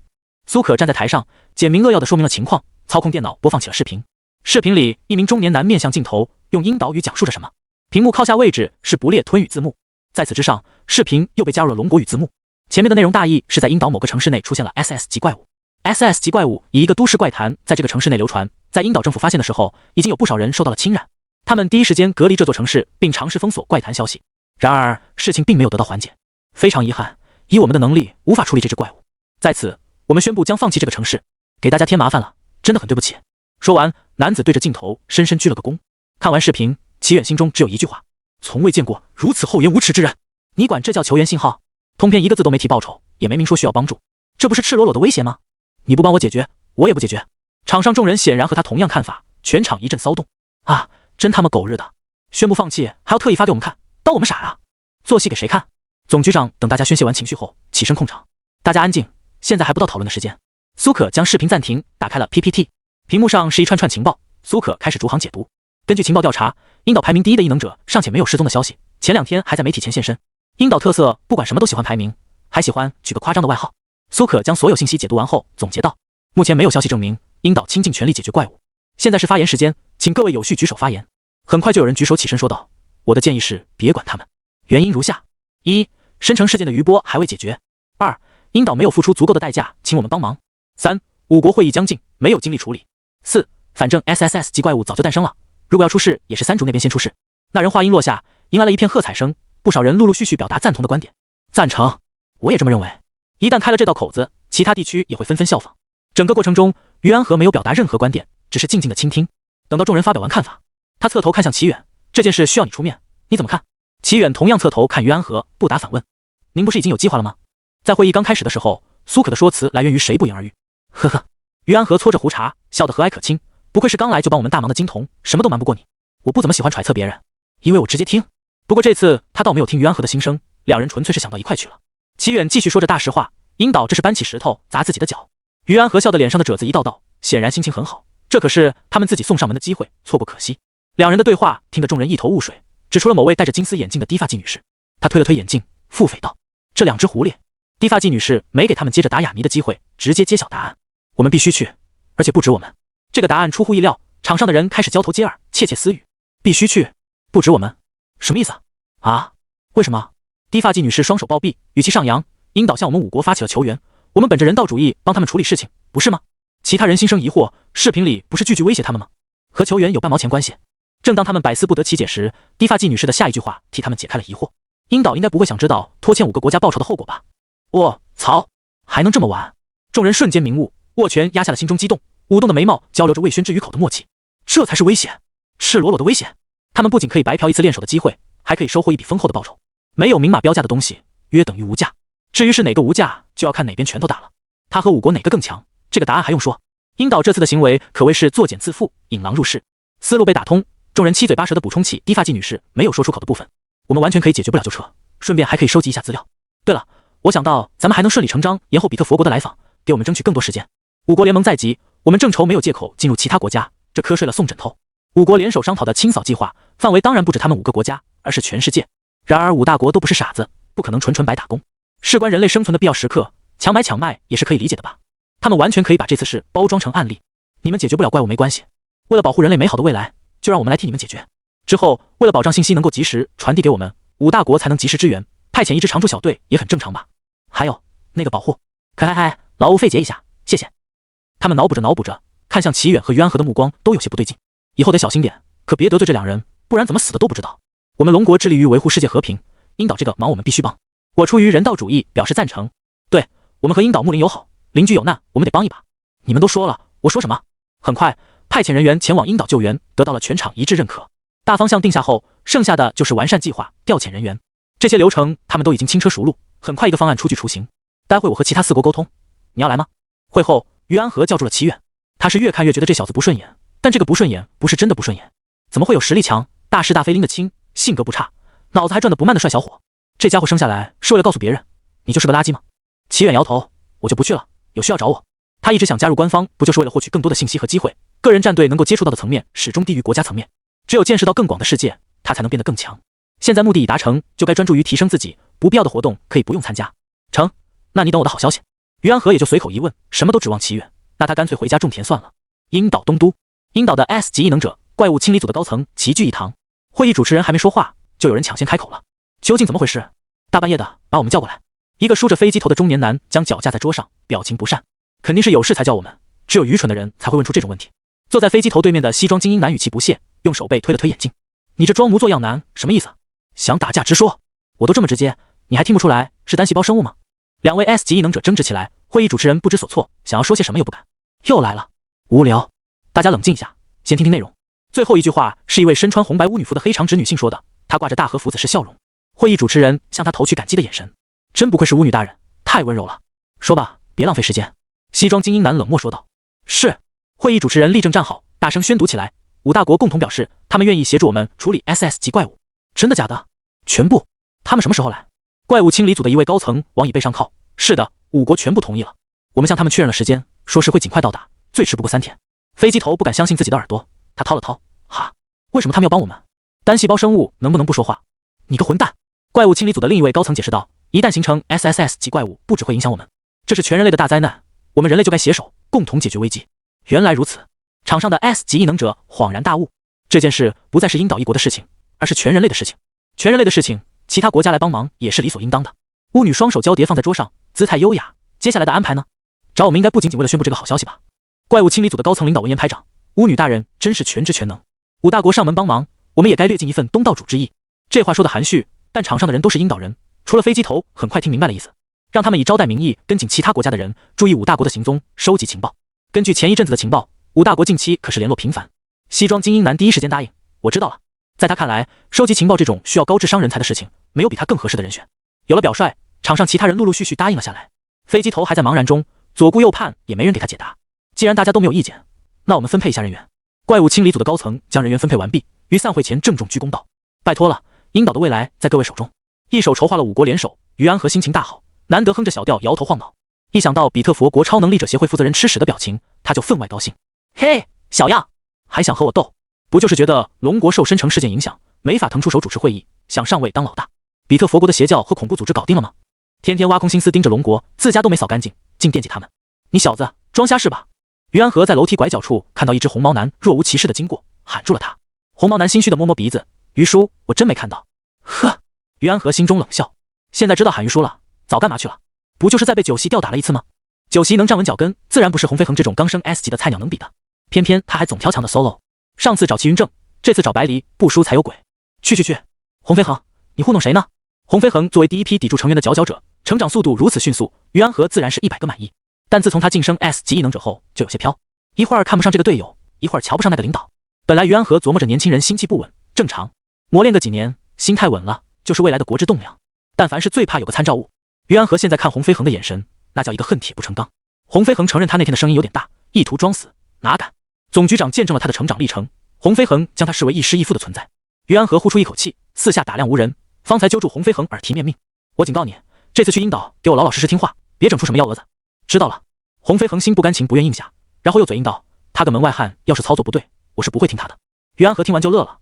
苏可站在台上，简明扼要地说明了情况，操控电脑播放起了视频。视频里，一名中年男面向镜头，用樱岛语讲述着什么。屏幕靠下位置是不列吞语字幕，在此之上，视频又被加入了龙国语字幕。前面的内容大意是在樱岛某个城市内出现了 SS 级怪物。SS 级怪物以一个都市怪谈在这个城市内流传，在樱岛政府发现的时候，已经有不少人受到了侵染。他们第一时间隔离这座城市，并尝试封锁怪谈消息。然而，事情并没有得到缓解。非常遗憾，以我们的能力无法处理这只怪物。在此，我们宣布将放弃这个城市，给大家添麻烦了，真的很对不起。说完，男子对着镜头深深鞠了个躬。看完视频，齐远心中只有一句话：从未见过如此厚颜无耻之人。你管这叫求援信号？通篇一个字都没提报酬，也没明说需要帮助，这不是赤裸裸的威胁吗？你不帮我解决，我也不解决。场上众人显然和他同样看法，全场一阵骚动。啊，真他妈狗日的！宣布放弃还要特意发给我们看，当我们傻啊？做戏给谁看？总局长等大家宣泄完情绪后，起身控场。大家安静，现在还不到讨论的时间。苏可将视频暂停，打开了 PPT， 屏幕上是一串串情报。苏可开始逐行解读。根据情报调查，樱岛排名第1的异能者尚且没有失踪的消息，前2天还在媒体前现身。樱岛特色不管什么都喜欢排名，还喜欢取个夸张的外号。苏可将所有信息解读完后总结道：目前没有消息证明樱岛倾尽全力解决怪物。现在是发言时间，请各位有序举手发言。很快就有人举手起身说道：我的建议是别管他们，原因如下：一、深城事件的余波还未解决；二、樱岛没有付出足够的代价请我们帮忙；三、5国会议将近，没有精力处理；四、反正 SSS 级怪物早就诞生了，如果要出事也是三主那边先出事。那人话音落下，迎来了一片喝彩声，不少人陆陆续续表达赞同的观点。赞成，我也这么认为。一旦开了这道口子，其他地区也会纷纷效仿。整个过程中，于安和没有表达任何观点，只是静静的倾听。等到众人发表完看法，他侧头看向齐远，这件事需要你出面，你怎么看？齐远同样侧头看于安和，不答反问。您不是已经有计划了吗？在会议刚开始的时候，苏可的说辞来源于谁不言而喻。呵呵，于安和搓着胡茬，笑得和蔼可亲。不愧是刚来就帮我们大忙的金童，什么都瞒不过你。我不怎么喜欢揣测别人，因为我直接听。不过这次他倒没有听于安和的心声，两人纯粹是想到一块去了。齐远继续说着大实话，樱岛这是搬起石头砸自己的脚。于安和笑得脸上的褶子一道道，显然心情很好，这可是他们自己送上门的机会，错过可惜。两人的对话听得众人一头雾水，指出了某位戴着金丝眼镜的低发髻女士。他推了推眼镜，腹诽道：“这两只狐狸。”低发髻女士没给他们接着打哑谜的机会，直接揭晓答案：“我们必须去，而且不止我们。”这个答案出乎意料，场上的人开始交头接耳，窃窃私语：“必须去，不止我们，什么意思啊？为什么？”低发髻女士双手抱臂，语气上扬：“英岛向我们5国发起了求援，我们本着人道主义帮他们处理事情，不是吗？”其他人心生疑惑，视频里不是句句威胁他们吗？和求援有半毛钱关系？正当他们百思不得其解时，低发髻女士的下一句话替他们解开了疑惑：“英岛应该不会想知道拖欠5个国家报酬的后果吧？”卧槽，还能这么玩？众人瞬间明悟，握拳压下了心中激动，舞动的眉毛交流着未宣之于口的默契。这才是危险，赤裸裸的危险。他们不仅可以白嫖一次练手的机会，还可以收获一笔丰厚的报酬。没有明码标价的东西，约等于无价。至于是哪个无价，就要看哪边拳头大了。他和5国哪个更强？这个答案还用说？英岛这次的行为可谓是作茧自缚，引狼入室。思路被打通，众人七嘴八舌地补充起低发髻女士没有说出口的部分。我们完全可以解决不了就撤，顺便还可以收集一下资料。对了，我想到咱们还能顺理成章延后比特佛国的来访，给我们争取更多时间。5国联盟在即，我们正愁没有借口进入其他国家，这瞌睡了送枕头。5国联手商讨的清扫计划范围当然不止他们5个国家，而是全世界。然而5大国都不是傻子，不可能纯白打工。事关人类生存的必要时刻，强买强卖也是可以理解的吧？他们完全可以把这次事包装成案例。你们解决不了怪物没关系，为了保护人类美好的未来，就让我们来替你们解决。之后，为了保障信息能够及时传递给我们，5大国才能及时支援，派遣一支常驻小队也很正常吧？还有那个保护，嗨，劳务费结一下，谢谢。他们脑补着，看向齐远和于安和的目光都有些不对劲。以后得小心点，可别得罪这2人，不然怎么死的都不知道。我们龙国致力于维护世界和平，英岛这个忙我们必须帮。我出于人道主义表示赞成。对，我们和英岛睦邻友好，邻居有难我们得帮一把。你们都说了，我说什么？很快，派遣人员前往英岛救援，得到了全场一致认可。大方向定下后，剩下的就是完善计划、调遣人员。这些流程他们都已经轻车熟路，很快一个方案出具雏形。待会我和其他4国沟通，你要来吗？会后，于安和叫住了齐远，他是越看越觉得这小子不顺眼，但这个不顺眼不是真的不顺眼，怎么会有实力强、大是大非拎得清、性格不差、脑子还转得不慢的帅小伙？这家伙生下来是为了告诉别人，你就是个垃圾吗？齐远摇头，我就不去了，有需要找我。他一直想加入官方，不就是为了获取更多的信息和机会？个人战队能够接触到的层面始终低于国家层面，只有见识到更广的世界，他才能变得更强。现在目的已达成，就该专注于提升自己，不必要的活动可以不用参加。成，那你等我的好消息。于安和也就随口一问，什么都指望齐远，那他干脆回家种田算了。英岛东都，英岛的 S 级异能者、怪物清理组的高层齐聚一堂。会议主持人还没说话，就有人抢先开口了。究竟怎么回事？大半夜的把我们叫过来。一个梳着飞机头的中年男将脚架在桌上，表情不善。肯定是有事才叫我们，只有愚蠢的人才会问出这种问题。坐在飞机头对面的西装精英男语气不屑，用手背推了推眼镜。你这装模作样男什么意思？想打架直说，我都这么直接，你还听不出来是单细胞生物吗？2位 S 级异能者争执起来，会议主持人不知所措，想要说些什么又不敢。又来了，无聊，大家冷静一下，先听听内容。最后一句话是一位身穿红白巫女服的黑长直女性说的，她挂着大和福子式笑容。会议主持人向她投去感激的眼神，真不愧是巫女大人，太温柔了。说吧，别浪费时间。西装精英男冷漠说道。是。会议主持人立正站好，大声宣读起来。5大国共同表示，他们愿意协助我们处理 SS 级怪物。真的假的？全部？他们什么时候来？怪物清理组的一位高层往椅背上靠。是的，5国全部同意了。我们向他们确认了时间，说是会尽快到达，最迟不过3天。飞机头不敢相信自己的耳朵，他掏了掏，哈，为什么他们要帮我们？单细胞生物能不能不说话？你个混蛋！怪物清理组的另一位高层解释道，一旦形成 SSS 级怪物，不只会影响我们，这是全人类的大灾难，我们人类就该携手共同解决危机。原来如此，场上的 S 级异能者恍然大悟，这件事不再是英岛一国的事情，而是全人类的事情。全人类的事情，其他国家来帮忙也是理所应当的。巫女双手交叠放在桌上，姿态优雅。接下来的安排呢？找我们应该不仅仅为了宣布这个好消息吧？怪物清理组的高层领导闻言拍掌，巫女大人真是全知全能。5大国上门帮忙，我们也该略尽一份东道主之意。这话说的含蓄，但场上的人都是英岛人，除了飞机头，很快听明白了意思。让他们以招待名义跟紧其他国家的人，注意5大国的行踪，收集情报。根据前一阵子的情报，5大国近期可是联络频繁。西装精英男第一时间答应，我知道了。在他看来，收集情报这种需要高智商人才的事情，没有比他更合适的人选。有了表率，场上其他人陆陆续续答应了下来。飞机头还在茫然中，左顾右盼，也没人给他解答。既然大家都没有意见，那我们分配一下人员。怪物清理组的高层将人员分配完毕，于散会前郑重鞠躬道：“拜托了，英岛的未来在各位手中。”一手筹划了5国联手，于安和心情大好，难得哼着小调摇头晃脑。一想到比特佛国超能力者协会负责人吃屎的表情，他就分外高兴。嘿，小样，还想和我斗？不就是觉得龙国受深成事件影响，没法腾出手主持会议，想上位当老大。比特佛国的邪教和恐怖组织搞定了吗？天天挖空心思盯着龙国，自家都没扫干净，竟惦记他们。你小子装瞎是吧？于安和在楼梯拐角处看到一只红毛男若无其事的经过，喊住了他。红毛男心虚的摸摸鼻子，于叔，我真没看到。呵，于安和心中冷笑，现在知道喊于叔了，早干嘛去了？不就是在被酒席吊打了一次吗？酒席能站稳脚跟，自然不是洪飞恒这种刚升 S 级的菜鸟能比的。偏偏他还总挑强的 solo， 上次找齐云正，这次找白离，不输才有鬼。去，洪飞恒，你糊弄谁呢？洪飞恒作为第一批抵住成员的佼佼者，成长速度如此迅速，于安和自然是100个满意。但自从他晋升 S 级异能者后，就有些飘，一会儿看不上这个队友，一会儿瞧不上那个领导。本来于安和琢磨着年轻人心气不稳，正常，磨练个几年，心态稳了，就是未来的国之栋梁。但凡是最怕有个参照物，于安和现在看洪飞恒的眼神，那叫一个恨铁不成钢。洪飞恒承认他那天的声音有点大，意图装死，哪敢？总局长见证了他的成长历程，洪飞恒将他视为亦师亦父的存在。于安和呼出一口气，四下打量无人，方才揪住洪飞恒耳提面命：我警告你，这次去鹰岛给我老老实实听话，别整出什么幺蛾子。知道了。洪飞恒心不甘情不愿应下，然后又嘴硬道：他个门外汉要是操作不对，我是不会听他的。于安和听完就乐了，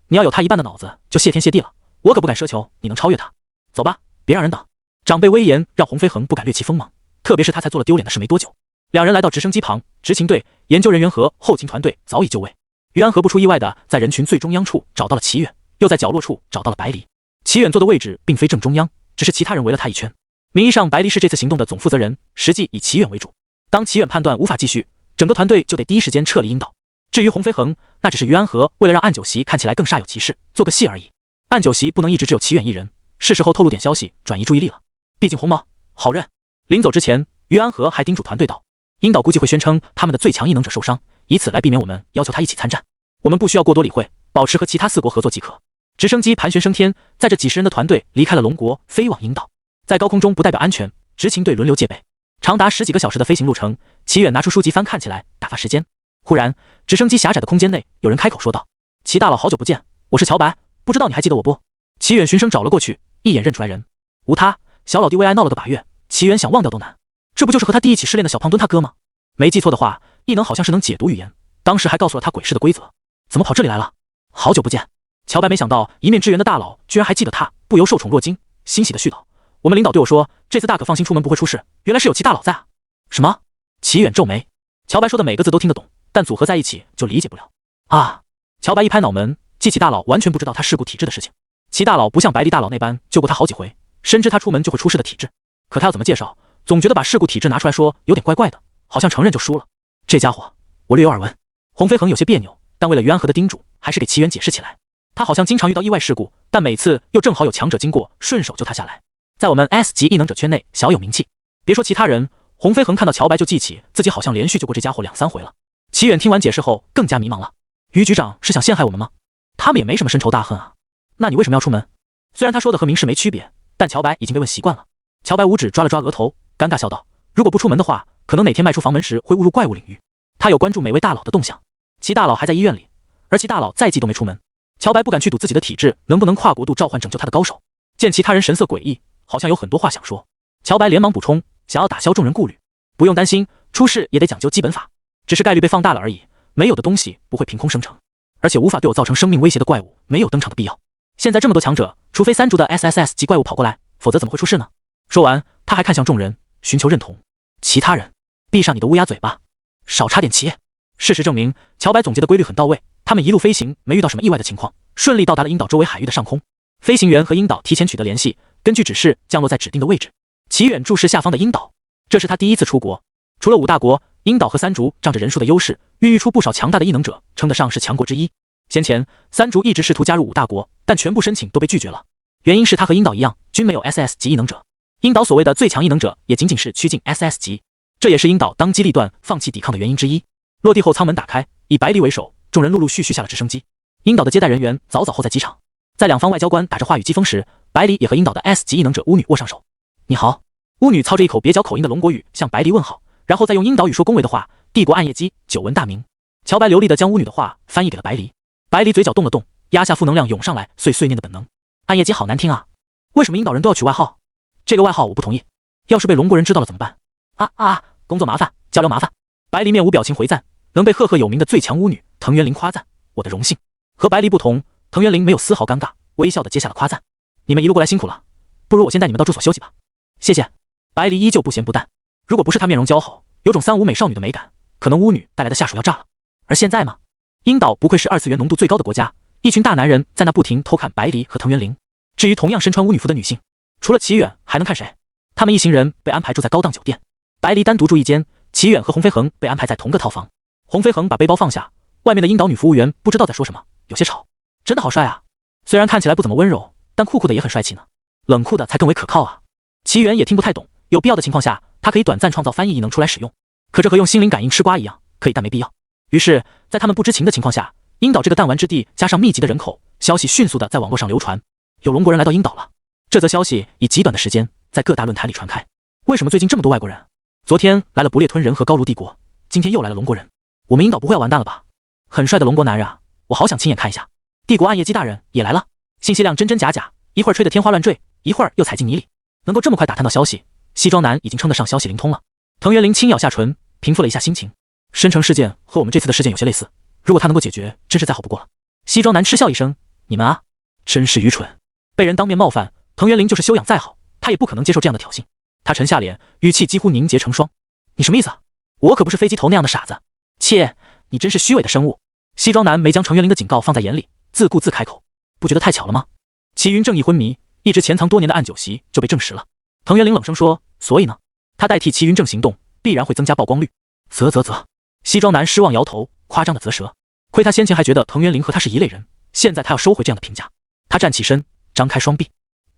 你要有他一半的脑子就谢天谢地了，我可不敢奢求你能超越他。走吧，别让人等。长辈威严让洪飞恒不敢略其锋芒，特别是他才做了丢脸的事没多久。两人来到直升机旁，执勤队、研究人员和后勤团队早已就位。于安和不出意外的在人群最中央处找到了齐远，又在角落处找到了白离。齐远坐的位置并非正中央，只是其他人围了他一圈。名义上白离是这次行动的总负责人，实际以齐远为主。当齐远判断无法继续，整个团队就得第一时间撤离鹰岛。至于洪飞恒，那只是于安和为了让暗酒席看起来更煞有其事，做个戏而已。暗酒席不能一直只有齐远一人，是时候透露点消息，转移注意力了。毕竟红毛好认。临走之前，于安和还叮嘱团队道：鹰岛估计会宣称他们的最强异能者受伤，以此来避免我们要求他一起参战。我们不需要过多理会，保持和其他4国合作即可。直升机盘旋升天，载着几十人的团队离开了龙国，飞往鹰岛。在高空中不代表安全，执勤队轮流戒备。长达10几个小时的飞行路程，齐远拿出书籍翻看起来，打发时间。忽然，直升机狭窄的空间内，有人开口说道：齐大佬，好久不见，我是乔白，不知道你还记得我不？齐远循声找了过去，一眼认出来人。无他，小老弟为爱闹了个把月，齐远想忘掉都难。这不就是和他弟一起试炼的小胖墩他哥吗？没记错的话，异能好像是能解读语言，当时还告诉了他鬼市的规则。怎么跑这里来了？好久不见。乔白没想到一面之缘的大佬居然还记得他，不由受宠若惊，欣喜的絮道：我们领导对我说，这次大可放心出门不会出事，原来是有齐大佬在啊。什么？齐远皱眉。乔白说的每个字都听得懂，但组合在一起就理解不了啊。乔白一拍脑门，记起大佬完全不知道他事故体质的事情。齐大佬不像白离大佬那般救过他好几回，深知他出门就会出事的体质，可他要怎么介绍，总觉得把事故体质拿出来说有点怪怪的，好像承认就输了。这家伙我略有耳闻。洪飞恒有些别扭，但为了于安和的叮嘱，还是给齐远解释起来。他好像经常遇到意外事故，但每次又正好有强者经过，顺手救他下来，在我们 S 级异能者圈内小有名气。别说其他人，洪飞恒看到乔白就记起自己好像连续救过这家伙2、3回了。齐远听完解释后更加迷茫了。于局长是想陷害我们吗？他们也没什么深仇大恨啊，那你为什么要出门？虽然他说的和明示没区别，但乔白已经被问习惯了。乔白五指抓了抓额头，尴尬笑道：如果不出门的话，可能哪天迈出房门时会误入怪物领域。他有关注每位大佬的动向，齐大佬还在医院里，而齐大佬再急都没出门。乔白不敢去赌自己的体质能不能跨国度召唤拯救他的高手。见其他人神色诡异，好像有很多话想说，乔白连忙补充，想要打消众人顾虑。不用担心，出事也得讲究基本法，只是概率被放大了而已，没有的东西不会凭空生成，而且无法对我造成生命威胁的怪物没有登场的必要。现在这么多强者，除非3族的 SSS 级怪物跑过来，否则怎么会出事呢？说完，他还看向众人，寻求认同。其他人，闭上你的乌鸦嘴巴，少插点旗。事实证明，乔白总结的规律很到位，他们一路飞行，没遇到什么意外的情况，顺利到达了鹰岛周围海域的上空。飞行员和鹰岛提前取得联系，根据指示降落在指定的位置。齐远注视下方的鹰岛，这是他第一次出国。除了5大国，鹰岛和3族仗着人数的优势，孕育出不少强大的异能者，称得上是强国之一。先前3族一直试图加入5大国，但全部申请都被拒绝了，原因是他和鹰岛一样，均没有 SS 级异能者。鹰岛所谓的最强异能者，也仅仅是趋近 SS 级，这也是鹰岛当机立断放弃抵抗的原因之一。落地后，舱门打开，以白离为首，众人陆陆续续下了直升机。鹰岛的接待人员早早候在机场，在两方外交官打着话语激锋时，白离也和鹰岛的 S 级异能者巫女握上手。你好。巫女操着一口蹩脚口音的龙国语向白离问好，然后再用鹰岛语说恭维的话，帝国暗夜姬，久闻大名。乔白流利地将巫女的话翻译给了白离。白离嘴角动了动，压下负能量涌上来碎碎念的本能。暗夜姬好难听啊，为什么鹰岛人都要取外号？这个外号我不同意，要是被龙国人知道了怎么办？工作麻烦，交流麻烦。白离面无表情回赞，能被赫赫有名的最强巫女藤原绫夸赞，我的荣幸。和白离不同，藤原绫没有丝毫尴尬，微笑的接下了夸赞。你们一路过来辛苦了，不如我先带你们到住所休息吧。谢谢。白离依旧不咸不淡，如果不是她面容姣好，有种三无美少女的美感，可能巫女带来的下属要炸了。而现在嘛，樱岛不愧是二次元浓度最高的国家，一群大男人在那不停偷看白离和藤原绫。至于同样身穿巫女服的女性，除了齐远还能看谁？他们一行人被安排住在高档酒店，白离单独住一间，齐远和洪飞恒被安排在同个套房。洪飞恒把背包放下，外面的樱岛女服务员不知道在说什么，有些吵。真的好帅啊，虽然看起来不怎么温柔，但酷酷的也很帅气呢，冷酷的才更为可靠啊。齐远也听不太懂，有必要的情况下，他可以短暂创造翻译异能出来使用，可这和用心灵感应吃瓜一样，可以但没必要。于是，在他们不知情的情况下，樱岛这个弹丸之地加上密集的人口，消息迅速的在网络上流传，有龙国人来到樱岛了。这则消息以极短的时间在各大论坛里传开。为什么最近这么多外国人？昨天来了不列吞人和高卢帝国，今天又来了龙国人，我们樱岛不会要完蛋了吧？很帅的龙国男人啊，我好想亲眼看一下。帝国暗夜姬大人也来了，信息量真真假假，一会儿吹得天花乱坠，一会儿又踩进泥里。能够这么快打探到消息，西装男已经称得上消息灵通了。藤原绫轻咬下唇，平复了一下心情。深城事件和我们这次的事件有些类似，如果他能够解决，真是再好不过了。西装男嗤笑一声，你们啊，真是愚蠢，被人当面冒犯，藤原绫就是修养再好，他也不可能接受这样的挑衅。他沉下脸，语气几乎凝结成霜。你什么意思啊？我可不是飞机头那样的傻子。切，你真是虚伪的生物。西装男没将程元林的警告放在眼里，自顾自开口，不觉得太巧了吗？齐云正义昏迷，一直潜藏多年的暗酒席就被证实了。藤原绫冷声说，所以呢，他代替齐云正行动，必然会增加曝光率。啧。西装男失望摇头，夸张的啧舌。亏他先前还觉得藤原绫和他是一类人，现在他要收回这样的评价。他站起身，张开双臂。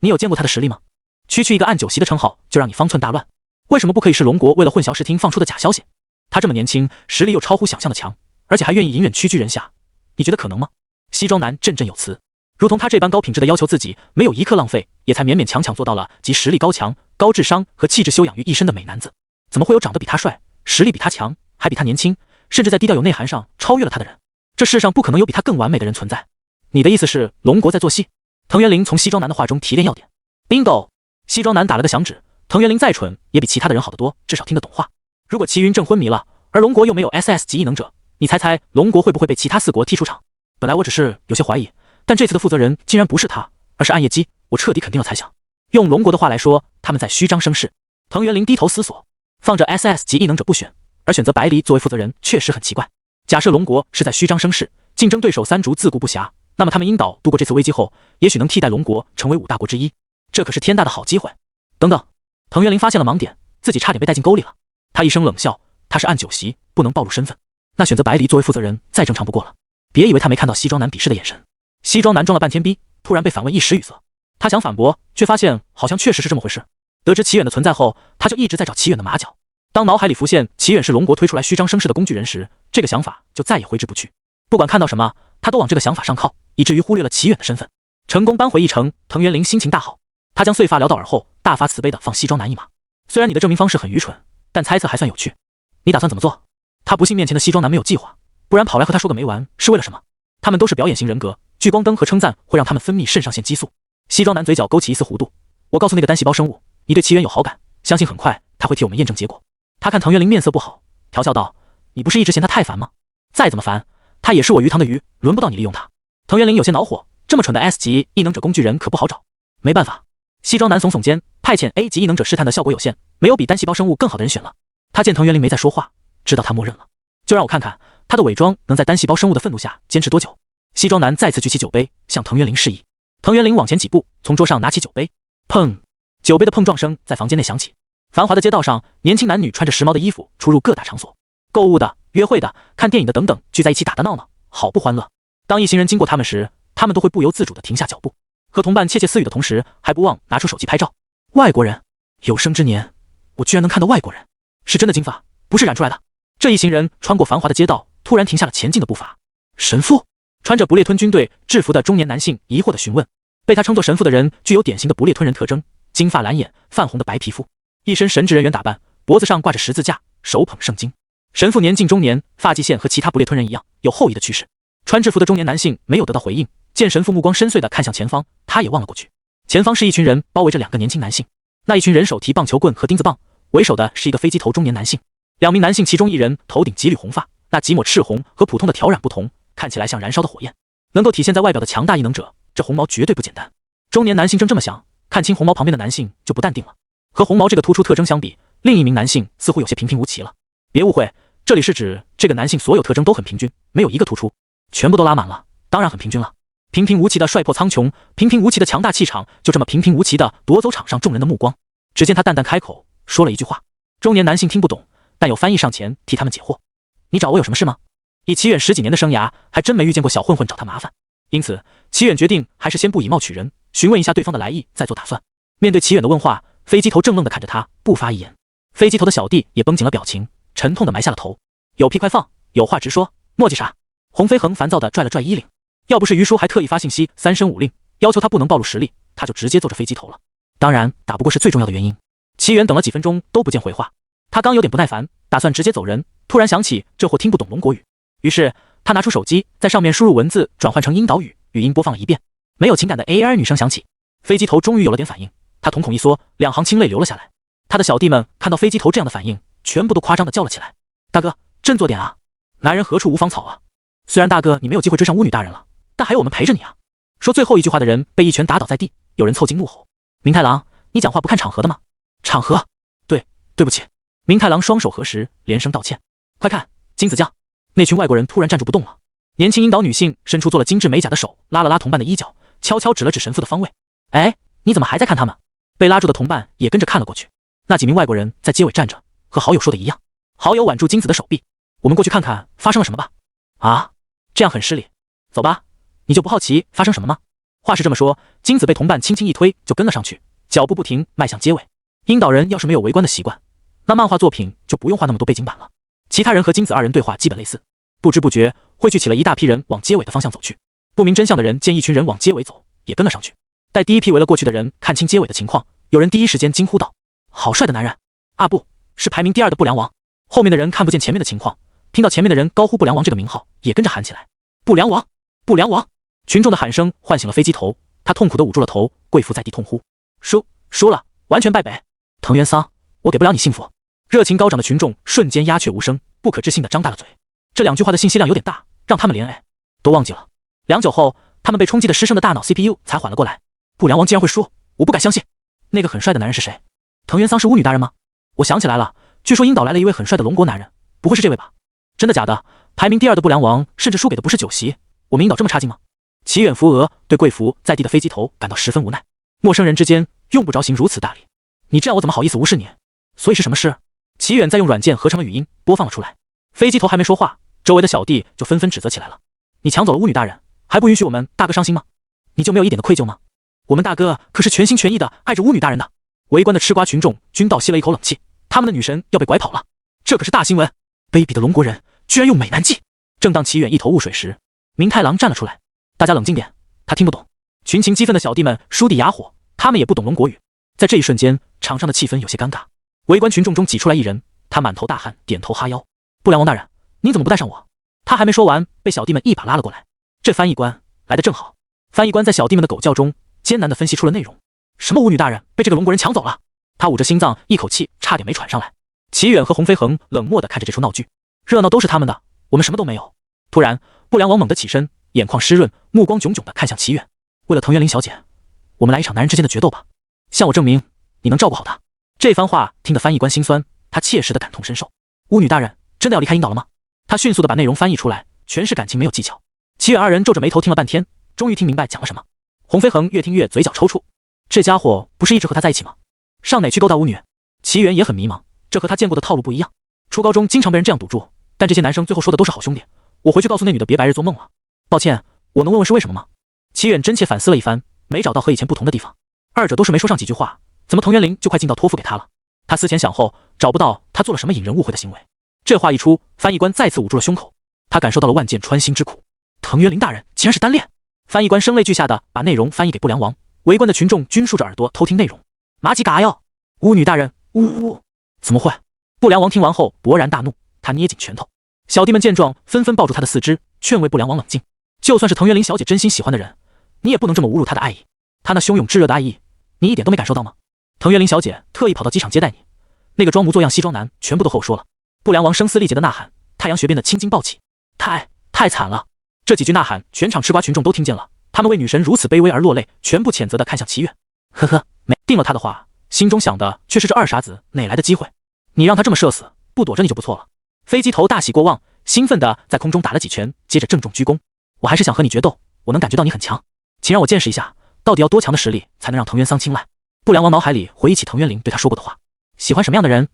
你有见过他的实力吗？区区一个暗酒席的称号就让你方寸大乱，为什么不可以是龙国为了混淆视听放出的假消息？他这么年轻，实力又超乎想象的强，而且还愿意隐忍屈居人下，你觉得可能吗？西装男振振有词，如同他这般高品质的要求自己，没有一刻浪费，也才勉勉强强做到了集实力高强、高智商和气质修养于一身的美男子。怎么会有长得比他帅、实力比他强、还比他年轻，甚至在低调有内涵上超越了他的人？这世上不可能有比他更完美的人存在。你的意思是龙国在做戏？藤原绫从西装男的话中提炼要点。bingo！ 西装男打了个响指，藤原绫再蠢也比其他的人好得多，至少听得懂话。如果齐云正昏迷了，而龙国又没有 SS 级异能者，你猜龙国会不会被其他4国踢出场？本来我只是有些怀疑，但这次的负责人竟然不是他，而是暗夜姬，我彻底肯定了猜想。用龙国的话来说，他们在虚张声势。藤原绫低头思索，放着 SS 级异能者不选，而选择白离作为负责人，确实很奇怪。假设龙国是在虚张声势，竞争对手三竹自顾不暇，那么他们樱岛度过这次危机后，也许能替代龙国成为5大国之一，这可是天大的好机会。等等，藤原绫发现了盲点，自己差点被带进沟里了。他一声冷笑，他是暗酒席，不能暴露身份，那选择白离作为负责人再正常不过了。别以为他没看到西装男鄙视的眼神。西装男装了半天逼，突然被反问一时语塞，他想反驳，却发现好像确实是这么回事。得知齐远的存在后，他就一直在找齐远的马脚。当脑海里浮现齐远是龙国推出来虚张声势的工具人时，这个想法就再也挥之不去。不管看到什么，他都往这个想法上靠，以至于忽略了齐远的身份。成功扳回一城，藤原绫心情大好，他将碎发撩到耳后，大发慈悲地放西装男一马。虽然你的证明方式很愚蠢，但猜测还算有趣。你打算怎么做？他不信面前的西装男没有计划，不然跑来和他说个没完，是为了什么？他们都是表演型人格，聚光灯和称赞会让他们分泌肾上腺激素。西装男嘴角勾起一丝弧度，我告诉那个单细胞生物，你对齐远有好感，相信很快他会替我们验证结果。他看藤原绫面色不好，调笑道，你不是一直嫌他太烦吗？再怎么烦，他也是我鱼塘的鱼，轮不到你利用他。藤原绫有些恼火，这么蠢的 S 级异能者工具人可不好找。没办法，西装男耸耸肩，派遣 A 级异能者试探的效果有限，没有比单细胞生物更好的人选了。他见藤原绫没再说话，知道他默认了，就让我看看他的伪装能在单细胞生物的愤怒下坚持多久。西装男再次举起酒杯，向藤原绫示意。藤原绫往前几步，从桌上拿起酒杯，砰！酒杯的碰撞声在房间内响起。繁华的街道上，年轻男女穿着时髦的衣服出入各大场所，购物的、约会的、看电影的等等，聚在一起打打闹闹，好不欢乐。当一行人经过他们时，他们都会不由自主地停下脚步，和同伴窃窃私语的同时，还不忘拿出手机拍照。外国人，有生之年，我居然能看到外国人，是真的金发，不是染出来的。这一行人穿过繁华的街道，突然停下了前进的步伐。神父，穿着不列吞军队制服的中年男性疑惑地询问。被他称作神父的人具有典型的不列吞人特征，金发蓝眼，泛红的白皮肤，一身神职人员打扮，脖子上挂着十字架，手捧圣经。神父年近中年，发际线和其他不列吞人一样有后移的趋势。穿制服的中年男性没有得到回应，见神父目光深邃地看向前方，他也望了过去。前方是一群人包围着2个年轻男性，那一群人手提棒球棍和钉子棒，为首的是一个飞机头中年男性。2名男性其中一人头顶几缕红发，那几抹赤红和普通的挑染不同，看起来像燃烧的火焰。能够体现在外表的强大异能者，这红毛绝对不简单。中年男性正这么想，看清红毛旁边的男性就不淡定了。和红毛这个突出特征相比，另一名男性似乎有些平平无奇了。别误会，这里是指这个男性所有特征都很平均，没有一个突出，全部都拉满了，当然很平均了。平平无奇的帅破苍穹，平平无奇的强大气场，就这么平平无奇的夺走场上众人的目光。只见他淡淡开口，说了一句话，中年男性听不懂，但有翻译上前替他们解惑。你找我有什么事吗？以齐远10几年的生涯，还真没遇见过小混混找他麻烦，因此齐远决定还是先不以貌取人，询问一下对方的来意，再做打算。面对齐远的问话，飞机头正愣地看着他，不发一言。飞机头的小弟也绷紧了表情，沉痛地埋下了头。有屁快放，有话直说，墨迹啥？洪飞恒烦躁地拽了拽衣领，要不是于叔还特意发信息3声5令，要求他不能暴露实力，他就直接坐着飞机头了。当然，打不过是最重要的原因。齐远等了几分钟都不见回话，他刚有点不耐烦，打算直接走人，突然想起这货听不懂龙国语，于是他拿出手机，在上面输入文字，转换成英岛语，语音播放了一遍。没有情感的 AI 女声响起，飞机头终于有了点反应，他瞳孔一缩，2行清泪流了下来。他的小弟们看到飞机头这样的反应，全部都夸张地叫了起来：大哥，振作点啊，男人何处无芳草啊，虽然大哥你没有机会追上巫女大人了，但还有我们陪着你啊。说最后一句话的人被一拳打倒在地，有人凑近怒吼：明太郎，你讲话不看场合的吗？场合？对不起。明太郎双手合十，连声道歉。快看，金子酱！那群外国人突然站住不动了。年轻英岛女性伸出做了精致美甲的手，拉了拉同伴的衣角，悄悄指了指神父的方位。哎，你怎么还在看他们？被拉住的同伴也跟着看了过去。那几名外国人在街尾站着，和好友说的一样。好友挽住金子的手臂，我们过去看看发生了什么吧。啊，这样很失礼。走吧，你就不好奇发生什么吗？话是这么说，金子被同伴轻轻一推，就跟了上去，脚步不停迈向街尾。英岛人要是没有围观的习惯，那漫画作品就不用画那么多背景板了。其他人和金子2人对话基本类似，不知不觉汇聚起了一大批人往街尾的方向走去。不明真相的人见一群人往街尾走，也跟了上去。待第一批围了过去的人看清街尾的情况，有人第一时间惊呼道：好帅的男人啊，不是排名第2的不良王。后面的人看不见前面的情况，听到前面的人高呼不良王这个名号，也跟着喊起来：不良王，不良王！群众的喊声唤醒了飞机头，他痛苦地捂住了头，跪伏在地痛呼：输了，完全败北。藤原桑，我给不了你幸福。热情高涨的群众瞬间鸦雀无声，不可置信地张大了嘴。这2句话的信息量有点大，让他们连都忘记了。良久后，他们被冲击的失声的大脑 CPU 才缓了过来。不良王竟然会输，我不敢相信。那个很帅的男人是谁？藤原桑是巫女大人吗？我想起来了，据说英岛来了一位很帅的龙国男人，不会是这位吧？真的假的？排名第2的不良王甚至输给的不是酒席，我们英岛这么差劲吗？齐远扶额，对跪伏在地的飞机头感到十分无奈。陌生人之间用不着行如此大礼，你这样我怎么好意思无视你？所以是什么事？齐远在用软件合成了语音播放了出来。飞机头还没说话，周围的小弟就纷纷指责起来了。你抢走了巫女大人，还不允许我们大哥伤心吗？你就没有一点的愧疚吗？我们大哥可是全心全意的爱着巫女大人的。围观的吃瓜群众均倒吸了一口冷气，他们的女神要被拐跑了，这可是大新闻。卑鄙的龙国人居然用美男计！正当齐远一头雾水时，明太郎站了出来。大家冷静点，他听不懂。群情激愤的小弟们倏地哑火，他们也不懂龙国语。在这一瞬间，场上的气氛有些尴尬。围观群众中挤出来一人，他满头大汗，点头哈腰。不良王大人，您怎么不带上我？他还没说完，被小弟们一把拉了过来。这翻译官来得正好。翻译官在小弟们的狗叫中艰难地分析出了内容。什么巫女大人被这个龙国人抢走了？他捂着心脏，一口气差点没喘上来。齐远和洪飞恒冷漠地看着这出闹剧，热闹都是他们的，我们什么都没有。突然，不良王猛地起身，眼眶湿润，目光炯炯地看向齐远。为了藤原绫小姐，我们来一场男人之间的决斗吧，向我证明你能照顾好她。这番话听得翻译官心酸，他切实的感同身受。巫女大人真的要离开英岛了吗？他迅速的把内容翻译出来，全是感情没有技巧。齐远2人皱着眉头听了半天，终于听明白讲了什么。洪飞恒越听越嘴角抽搐，这家伙不是一直和他在一起吗？上哪去勾搭巫女？齐远也很迷茫，这和他见过的套路不一样。初高中经常被人这样堵住，但这些男生最后说的都是好兄弟。我回去告诉那女的别白日做梦了。抱歉，我能问问是为什么吗？齐远真切反思了一番，没找到和以前不同的地方。二者都是没说上几句话，怎么藤原绫就快尽到托付给他了？他思前想后，找不到他做了什么引人误会的行为。这话一出，翻译官再次捂住了胸口，他感受到了万箭穿心之苦。藤原绫大人竟然是单恋！翻译官声泪俱下的把内容翻译给不良王，围观的群众均竖着耳朵偷听内容。马吉嘎哟，巫女大人，呜！怎么会？不良王听完后勃然大怒，他捏紧拳头。小弟们见状，纷纷抱住他的四肢，劝慰不良王冷静。就算是藤原绫小姐真心喜欢的人，你也不能这么侮辱她的爱意。她那汹涌炙热的爱意，你一点都没感受到吗？藤原绫小姐特意跑到机场接待你，那个装模作样西装男全部都和我说了。不良王声嘶力竭的呐喊，太阳穴变得青筋暴起，太惨了！这几句呐喊，全场吃瓜群众都听见了。他们为女神如此卑微而落泪，全部谴责地看向齐远。呵呵，没定了他的话，心中想的却是这二傻子哪来的机会？你让他这么社死，不躲着你就不错了。飞机头大喜过望，兴奋地在空中打了几拳，接着郑重鞠躬。我还是想和你决斗，我能感觉到你很强，请让我见识一下，到底要多强的实力才能让藤原桑青睐。不良王脑海里回忆起藤原绫对他说过的话，喜欢什么样的人？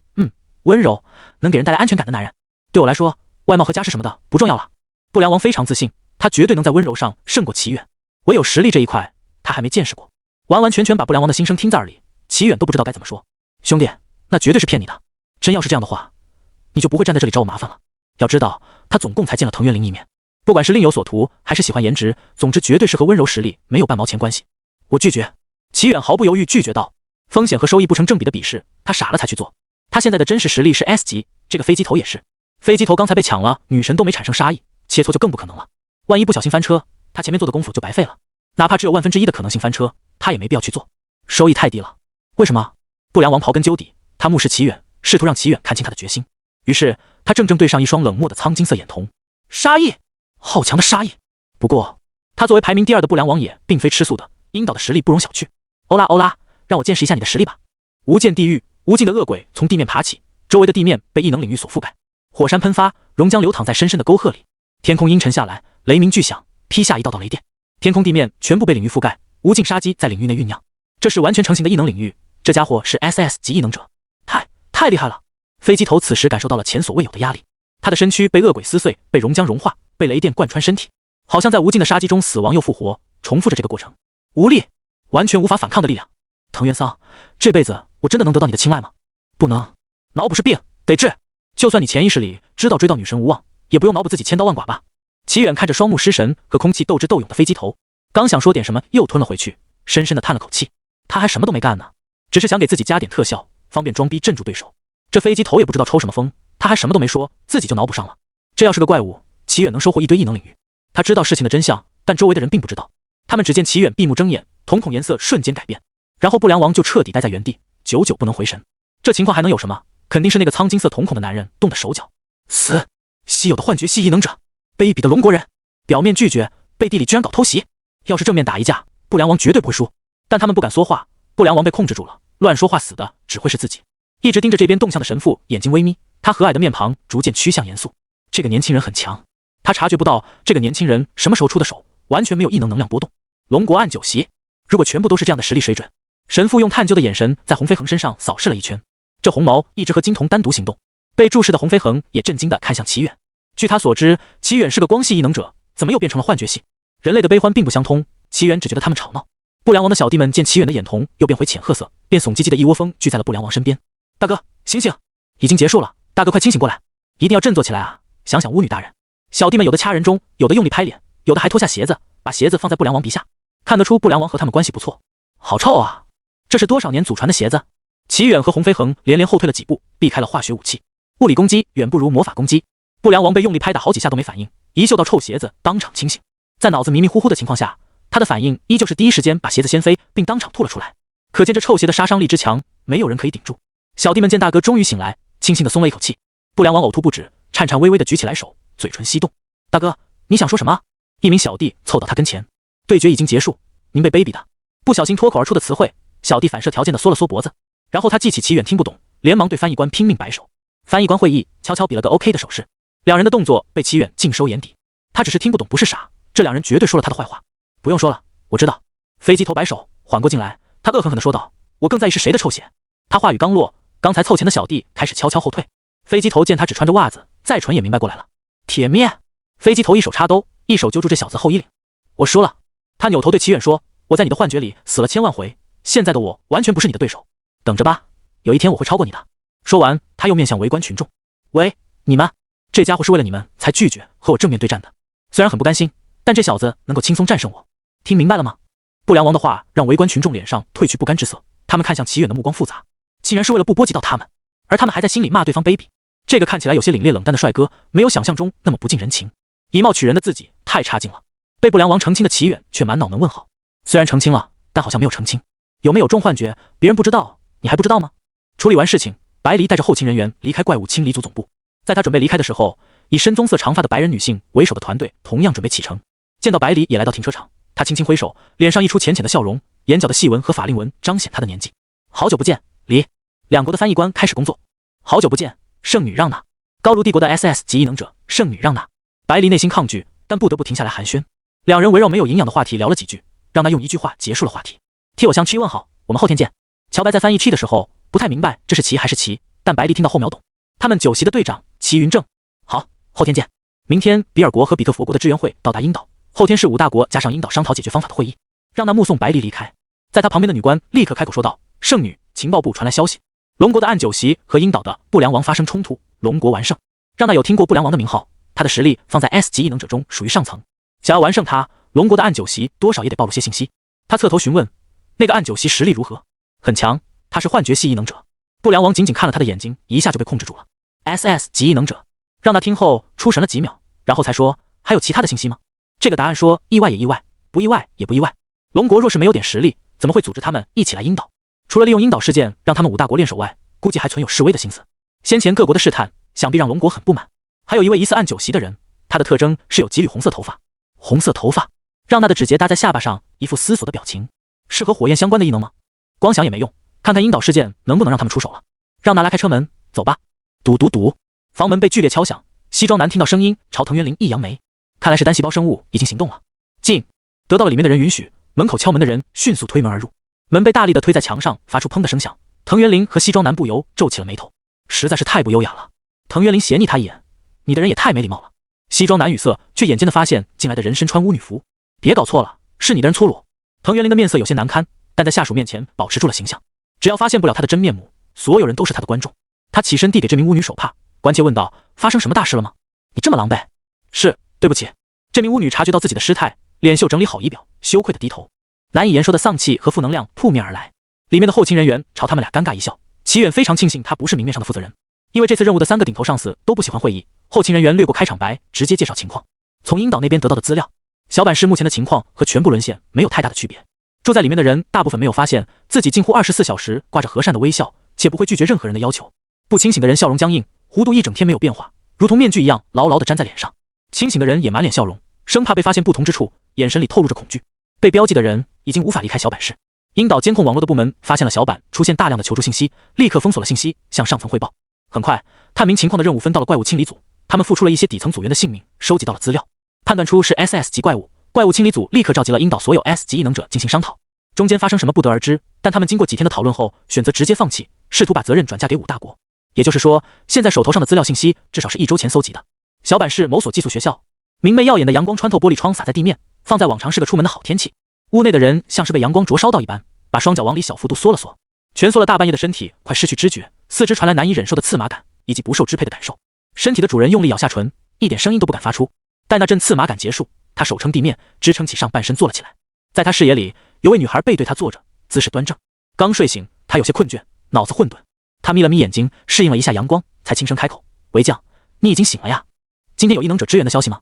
温柔，能给人带来安全感的男人。对我来说，外貌和家世什么的不重要了。不良王非常自信，他绝对能在温柔上胜过齐远，唯有实力这一块，他还没见识过。完完全全把不良王的心声听在耳里，齐远都不知道该怎么说。兄弟，那绝对是骗你的，真要是这样的话，你就不会站在这里找我麻烦了。要知道，他总共才见了藤原绫一面，不管是另有所图，还是喜欢颜值，总之绝对是和温柔实力没有半毛钱关系。我拒绝。齐远毫不犹豫拒绝道。风险和收益不成正比的比试，他傻了才去做。他现在的真实实力是 S 级，这个飞机头也是。飞机头刚才被抢了，女神都没产生杀意，切磋就更不可能了。万一不小心翻车，他前面做的功夫就白费了。哪怕只有1/1000的可能性翻车，他也没必要去做，收益太低了。为什么？不良王刨根究底，他目视齐远，试图让齐远看清他的决心。于是他正对上一双冷漠的苍金色眼瞳，杀意，好强的杀意。不过他作为排名第2的不良王也并非吃素的，鹰岛的实力不容小觑。欧拉欧拉，让我见识一下你的实力吧。无间地狱，无尽的恶鬼从地面爬起，周围的地面被异能领域所覆盖，火山喷发，熔浆流淌在深深的沟壑里。天空阴沉下来，雷鸣巨响，劈下一道道雷电。天空地面全部被领域覆盖，无尽杀机在领域内酝酿。这是完全成型的异能领域，这家伙是 SS 级异能者，太厉害了。飞机头此时感受到了前所未有的压力，他的身躯被恶鬼撕碎，被熔浆融化，被雷电贯穿身体，好像在无尽的杀机中死亡又复活，重复着这个过程。无力，完全无法反抗的力量。藤原桑，这辈子我真的能得到你的青睐吗？不能，脑补是病，得治。就算你潜意识里知道追到女神无望，也不用脑补自己千刀万剐吧。齐远看着双目失神和空气斗智斗勇的飞机头，刚想说点什么，又吞了回去，深深的叹了口气。他还什么都没干呢，只是想给自己加点特效，方便装逼镇住对手。这飞机头也不知道抽什么风，他还什么都没说，自己就脑补上了。这要是个怪物，齐远能收获一堆异能领域。他知道事情的真相，但周围的人并不知道。他们只见齐远闭目睁眼，瞳孔颜色瞬间改变，然后不良王就彻底待在原地，久久不能回神。这情况还能有什么？肯定是那个苍金色瞳孔的男人动的手脚。死！稀有的幻觉系异能者，卑鄙的龙国人，表面拒绝，背地里居然搞偷袭。要是正面打一架，不良王绝对不会输，但他们不敢说话。不良王被控制住了，乱说话死的只会是自己。一直盯着这边动向的神父，眼睛微眯，他和蔼的面庞逐渐趋向严肃。这个年轻人很强，他察觉不到这个年轻人什么时候出的手，完全没有异能量波动。龙国暗九席，如果全部都是这样的实力水准，神父用探究的眼神在洪飞恒身上扫视了一圈。这红毛一直和金童单独行动，被注视的洪飞恒也震惊地看向齐远。据他所知，齐远是个光系异能者，怎么又变成了幻觉系？人类的悲欢并不相通，齐远只觉得他们吵闹。不良王的小弟们见齐远的眼瞳又变回浅褐色，便怂唧唧的一窝蜂聚在了不良王身边。大哥，醒醒，已经结束了，大哥快清醒过来，一定要振作起来啊！想想巫女大人。小弟们有的掐人中，有的用力拍脸，有的还脱下鞋子，把鞋子放在不良王鼻下，看得出不良王和他们关系不错。好臭啊！这是多少年祖传的鞋子？齐远和洪飞恒连连后退了几步，避开了化学武器。物理攻击远不如魔法攻击。不良王被用力拍打好几下都没反应，一嗅到臭鞋子，当场清醒。在脑子迷迷糊糊的情况下，他的反应依旧是第一时间把鞋子掀飞，并当场吐了出来。可见这臭鞋的杀伤力之强，没有人可以顶住。小弟们见大哥终于醒来，轻轻的松了一口气。不良王呕吐不止，颤颤巍巍的举起来手，嘴唇翕动。大哥，你想说什么？一名小弟凑到他跟前。对决已经结束，您被卑鄙的不小心脱口而出的词汇，小弟反射条件的缩了缩脖子，然后他记起齐远听不懂，连忙对翻译官拼命摆手。翻译官会意，悄悄比了个 OK 的手势。两人的动作被齐远尽收眼底，他只是听不懂，不是傻，这两人绝对说了他的坏话。不用说了，我知道。飞机头摆手，缓过劲来，他恶狠狠地说道：我更在意是谁的臭鞋。他话语刚落，刚才凑前的小弟开始悄悄后退。飞机头见他只穿着袜子，再蠢也明白过来了。铁面！飞机头一手插兜，一手揪住这小子后衣领。我输了。他扭头对齐远说：我在你的幻觉里死了千万回，现在的我完全不是你的对手，等着吧，有一天我会超过你的。说完，他又面向围观群众：喂，你们，这家伙是为了你们才拒绝和我正面对战的。虽然很不甘心，但这小子能够轻松战胜我，听明白了吗？不良王的话让围观群众脸上褪去不甘之色，他们看向齐远的目光复杂，竟然是为了不波及到他们，而他们还在心里骂对方卑鄙。这个看起来有些凛冽冷淡的帅哥，没有想象中那么不近人情，以貌取人的自己太差劲了。被不良王澄清的齐远却满脑门问号，虽然澄清了，但好像没有澄清。有没有中幻觉，别人不知道，你还不知道吗？处理完事情，白离带着后勤人员离开怪物清理组总部。在他准备离开的时候，以深棕色长发的白人女性为首的团队同样准备启程。见到百里也来到停车场，他轻轻挥手，脸上溢出浅浅的笑容，眼角的细纹和法令纹彰显他的年纪。好久不见，李。两国的翻译官开始工作。好久不见，圣女让娜。高卢帝国的 SS 级异能者，圣女让娜。百里内心抗拒，但不得不停下来寒暄。两人围绕没有营养的话题聊了几句，让娜用一句话结束了话题。替我向区问好，我们后天见。乔白在翻译 Chi 的时候不太明白这是齐还是齐，但白丽听到后秒懂。他们9席的队长齐云正。好，后天见。明天比尔国和比特佛国的支援会到达鹰岛，后天是5大国加上鹰岛商讨解决方法的会议。让娜目送白丽离开，在他旁边的女官立刻开口说道：圣女，情报部传来消息，龙国的暗9席和鹰岛的不良王发生冲突，龙国完胜。让娜有听过不良王的名号，他的实力放在 S 级异能者中属于上层，想要完胜他，龙国的暗9席多少也得暴露些信息。他侧头询问，那个暗9席实力如何？很强，他是幻觉系异能者。不良王仅仅看了他的眼睛，一下就被控制住了。SS 级异能者。让他听后出神了几秒，然后才说，还有其他的信息吗？这个答案说意外也意外，不意外也不意外。龙国若是没有点实力，怎么会组织他们一起来鹰岛？除了利用鹰岛事件让他们5大国联手外，估计还存有示威的心思。先前各国的试探，想必让龙国很不满。还有一位疑似暗9席的人，他的特征是有几缕红色头发。红色头发，让娜的指节搭在下巴上，一副思索的表情。是和火焰相关的异能吗？光想也没用，看看鹰岛事件能不能让他们出手了。让娜拉开车门，走吧。嘟嘟嘟，房门被剧烈敲响。西装男听到声音，朝藤原绫一扬眉，看来是单细胞生物已经行动了。进，得到了里面的人允许，门口敲门的人迅速推门而入。门被大力的推在墙上，发出砰的声响。藤原绫和西装男不由皱起了眉头，实在是太不优雅了。藤原绫斜睨他一眼，你的人也太没礼貌了。西装男语塞，却眼尖的发现进来的人身穿巫女服。别搞错了，是你的人粗鲁。藤原绫的面色有些难堪，但在下属面前保持住了形象。只要发现不了他的真面目，所有人都是他的观众。他起身递给这名巫女手帕，关切问道：发生什么大事了吗？你这么狼狈？是，对不起。这名巫女察觉到自己的失态，脸秀整理好仪表，羞愧的低头。难以言说的丧气和负能量扑面而来。里面的后勤人员朝他们俩尴尬一笑。齐远非常庆幸他不是明面上的负责人，因为这次任务的3个顶头上司都不喜欢会议。后勤人员略过开场白，直接介绍情况。从鹰岛那边得到的资料，小坂市目前的情况和全部沦陷没有太大的区别。住在里面的人大部分没有发现自己近乎24小时挂着和善的微笑，且不会拒绝任何人的要求。不清醒的人笑容僵硬，弧度一整天没有变化，如同面具一样牢牢地粘在脸上。清醒的人也满脸笑容，生怕被发现不同之处，眼神里透露着恐惧。被标记的人已经无法离开小坂市。鹰岛监控网络的部门发现了小坂出现大量的求助信息，立刻封锁了信息，向上层汇报。很快，探明情况的任务分到了怪物清理组，他们付出了一些底层组员的姓名，收集到了资料，判断出是 SS 级怪物。怪物清理组立刻召集了鹰岛所有 S 级异能者进行商讨，中间发生什么不得而知，但他们经过几天的讨论后，选择直接放弃，试图把责任转嫁给5大国。也就是说，现在手头上的资料信息至少是1周前搜集的。小坂市某所寄宿学校，明媚耀眼的阳光穿透玻璃窗洒在地面，放在往常是个出门的好天气。屋内的人像是被阳光灼烧到一般，把双脚往里小幅度缩了缩，蜷缩了大半夜的身体快失去知觉，四肢传来难以忍受的刺麻感以及不受支配的感受。身体的主人用力咬下唇，一点声音都不敢发出。待那阵刺麻感结束，他手撑地面，支撑起上半身坐了起来。在他视野里，有位女孩背对他坐着，姿势端正。刚睡醒，他有些困倦，脑子混沌。他眯了眯眼睛，适应了一下阳光，才轻声开口：为将，你已经醒了呀？今天有异能者支援的消息吗？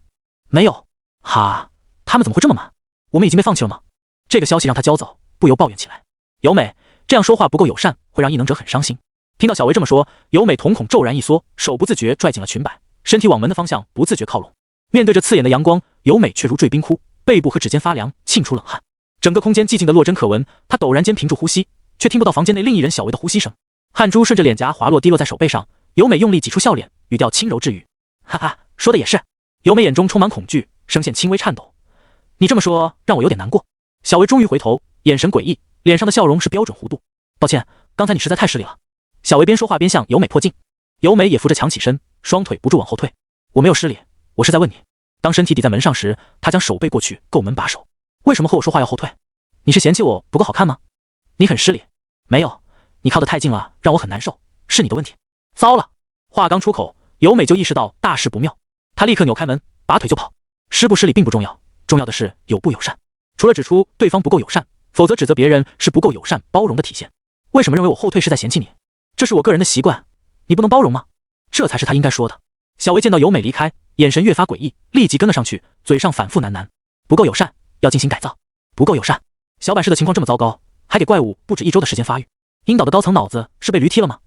没有。哈，他们怎么会这么慢？我们已经被放弃了吗？这个消息让他焦躁，不由抱怨起来。由美，这样说话不够友善，会让异能者很伤心。听到小维这么说，由美瞳孔骤然一缩，手不自觉拽紧了裙摆，身体往门的方向不自觉靠拢。面对着刺眼的阳光，由美却如坠冰窟，背部和指尖发凉，沁出冷汗。整个空间寂静的落针可闻，她陡然间屏住呼吸，却听不到房间内另一人小维的呼吸声。汗珠顺着脸颊滑落，滴落在手背上。由美用力挤出笑脸，语调轻柔治愈：哈哈，说的也是。由美眼中充满恐惧，声线轻微颤抖：你这么说让我有点难过。小维终于回头，眼神诡异，脸上的笑容是标准弧度。抱歉，刚才你实在太失礼了。小维边说话边向由美迫近，由美也扶着墙起身，双腿不住往后退。我没有失礼，我是在问你。当身体抵在门上时，他将手背过去够门把手。为什么和我说话要后退？你是嫌弃我不够好看吗？你很失礼。没有，你靠得太近了，让我很难受，是你的问题。糟了，话刚出口，由美就意识到大事不妙，她立刻扭开门，拔腿就跑。失不失礼并不重要，重要的是友不友善。除了指出对方不够友善，否则指责别人是不够友善包容的体现。为什么认为我后退是在嫌弃你？这是我个人的习惯，你不能包容吗？这才是他应该说的。小维见到由美离开，眼神越发诡异，立即跟了上去，嘴上反复喃喃：不够友善，要进行改造。不够友善。小坂市的情况这么糟糕，还给怪物不止1周的时间发育。鹰岛的高层脑子是被驴踢了吗？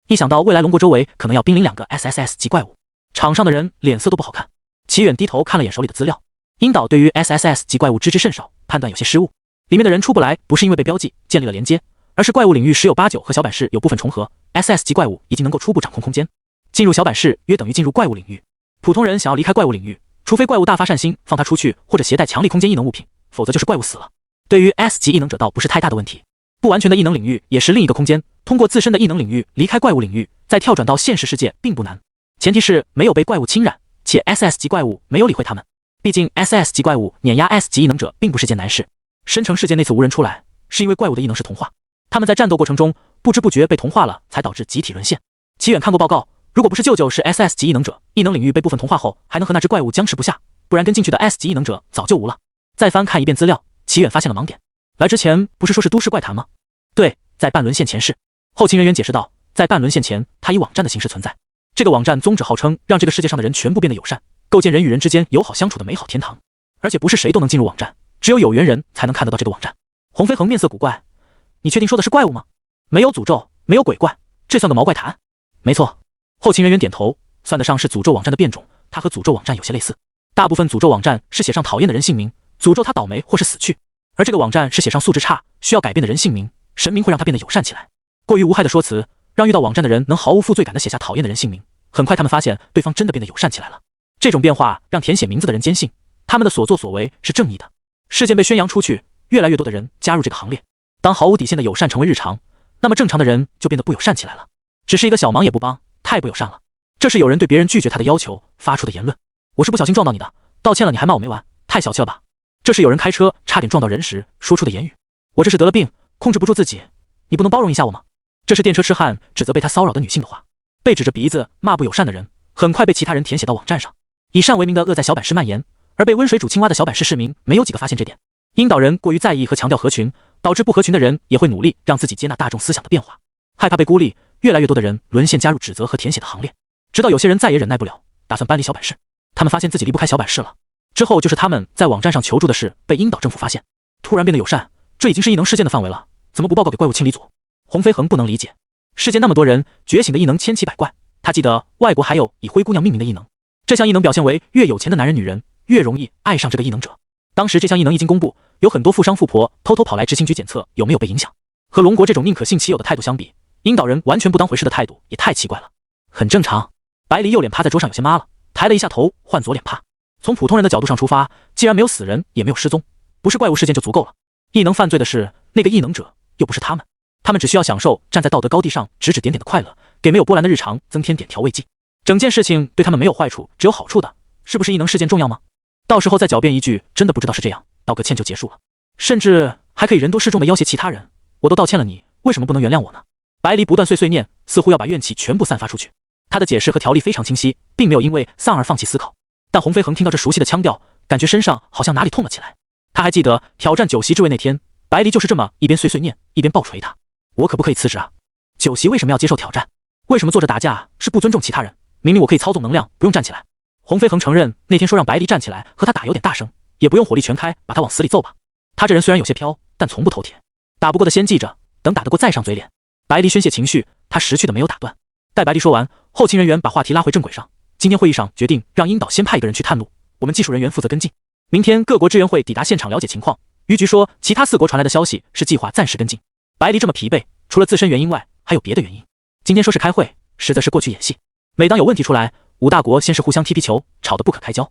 一想到未来龙国周围可能要濒临2个 SSS 级怪物，场上的人脸色都不好看。齐远低头看了眼手里的资料，樱岛对于 SSS 级怪物知之甚少，判断有些失误。里面的人出不来，不是因为被标记建立了连接，而是怪物领域十有八九和小板室有部分重合。SS 级怪物已经能够初步掌控空间，进入小板室约等于进入怪物领域。普通人想要离开怪物领域，除非怪物大发善心放他出去，或者携带强力空间异能物品，否则就是怪物死了。对于 S 级异能者倒不是太大的问题，不完全的异能领域也是另一个空间，通过自身的异能领域离开怪物领域，再跳转到现实世界并不难，前提是没有被怪物侵染，且 SS 级怪物没有理会他们。毕竟 SS 级怪物碾压 S 级异能者并不是件难事。深城事件那次无人出来，是因为怪物的异能是同化，他们在战斗过程中不知不觉被同化了，才导致集体沦陷。齐远看过报告，如果不是舅舅是 SS 级异能者，异能领域被部分同化后还能和那只怪物僵持不下，不然跟进去的 S 级异能者早就无了。再翻看一遍资料，齐远发现了盲点。来之前不是说是都市怪谈吗？对，在半沦陷前世。后勤人员解释道，在半沦陷前，它以网站的形式存在。这个网站宗旨号称让这个世界上的人全部变得友善，构建人与人之间友好相处的美好天堂。而且不是谁都能进入网站，只有有缘人才能看得到这个网站。洪飞恒面色古怪，你确定说的是怪物吗？没有诅咒，没有鬼怪，这算个毛怪谈？没错。后勤人员点头，算得上是诅咒网站的变种，它和诅咒网站有些类似。大部分诅咒网站是写上讨厌的人姓名，诅咒他倒霉或是死去，而这个网站是写上素质差、需要改变的人姓名，神明会让他变得友善起来。过于无害的说辞，让遇到网站的人能毫无负罪感地写下讨厌的人姓名。很快他们发现对方真的变得友善起来了。这种变化让填写名字的人坚信，他们的所作所为是正义的。事件被宣扬出去，越来越多的人加入这个行列。当毫无底线的友善成为日常，那么正常的人就变得不友善起来了。只是一个小忙也不帮，太不友善了。这是有人对别人拒绝他的要求发出的言论。我是不小心撞到你的，道歉了你还骂我没完，太小气了吧。这是有人开车差点撞到人时说出的言语。我这是得了病，控制不住自己，你不能包容一下我吗？这是电车痴汉指责被他骚扰的女性的话。被指着鼻子骂不友善的人，很快被其他人填写到网站上。以善为名的恶在小板室蔓延，而被温水煮青蛙的小板室市民没有几个发现这点。樱岛人过于在意和强调合群，导致不合群的人也会努力让自己接纳大众思想的变化，害怕被孤立，越来越多的人沦陷加入指责和填写的行列，直到有些人再也忍耐不了，打算搬离小板室。他们发现自己离不开小板室了，之后就是他们在网站上求助的事被樱岛政府发现，突然变得友善，这已经是异能事件的范围了，怎么不报告给怪物清理组？洪飞恒不能理解，世界那么多人，觉醒的异能千奇百怪，他记得外国还有以灰姑娘命名的异能，这项异能表现为越有钱的男人女人越容易爱上这个异能者。当时这项异能一经公布，有很多富商富婆偷偷跑来执行局检测有没有被影响。和龙国这种宁可信其有的态度相比，樱岛人完全不当回事的态度也太奇怪了。很正常。白离右脸趴在桌上有些麻了，抬了一下头换左脸趴。从普通人的角度上出发，既然没有死人也没有失踪，不是怪物事件就足够了。异能犯罪的是那个异能者，又不是他们。他们只需要享受站在道德高地上指指点点的快乐，给没有波澜的日常增添点调味剂。整件事情对他们没有坏处，只有好处的，是不是异能事件重要吗？到时候再狡辩一句真的不知道是这样，道个歉就结束了，甚至还可以人多势众的要挟其他人。我都道歉了你，为什么不能原谅我呢？白离不断碎碎念，似乎要把怨气全部散发出去。他的解释和条例非常清晰，并没有因为丧而放弃思考。但洪飞恒听到这熟悉的腔调，感觉身上好像哪里痛了起来。他还记得挑战9席之位那天，白离就是这么一边碎碎念一边暴捶他。我可不可以辞职啊？9席为什么要接受挑战？为什么坐着打架是不尊重其他人？明明我可以操纵能量，不用站起来。洪飞恒承认那天说让白离站起来和他打有点大声，也不用火力全开把他往死里揍吧。他这人虽然有些飘，但从不头铁，打不过的先记着，等打得过再上嘴脸。白离宣泄情绪，他识趣的没有打断。待白离说完，后勤人员把话题拉回正轨上。今天会议上决定让樱岛先派一个人去探路，我们技术人员负责跟进。明天各国支援会抵达现场了解情况。于局说，其他4国传来的消息是计划暂时跟进。白离这么疲惫，除了自身原因外，还有别的原因。今天说是开会，实则是过去演戏。每当有问题出来，5大国先是互相踢皮球，吵得不可开交。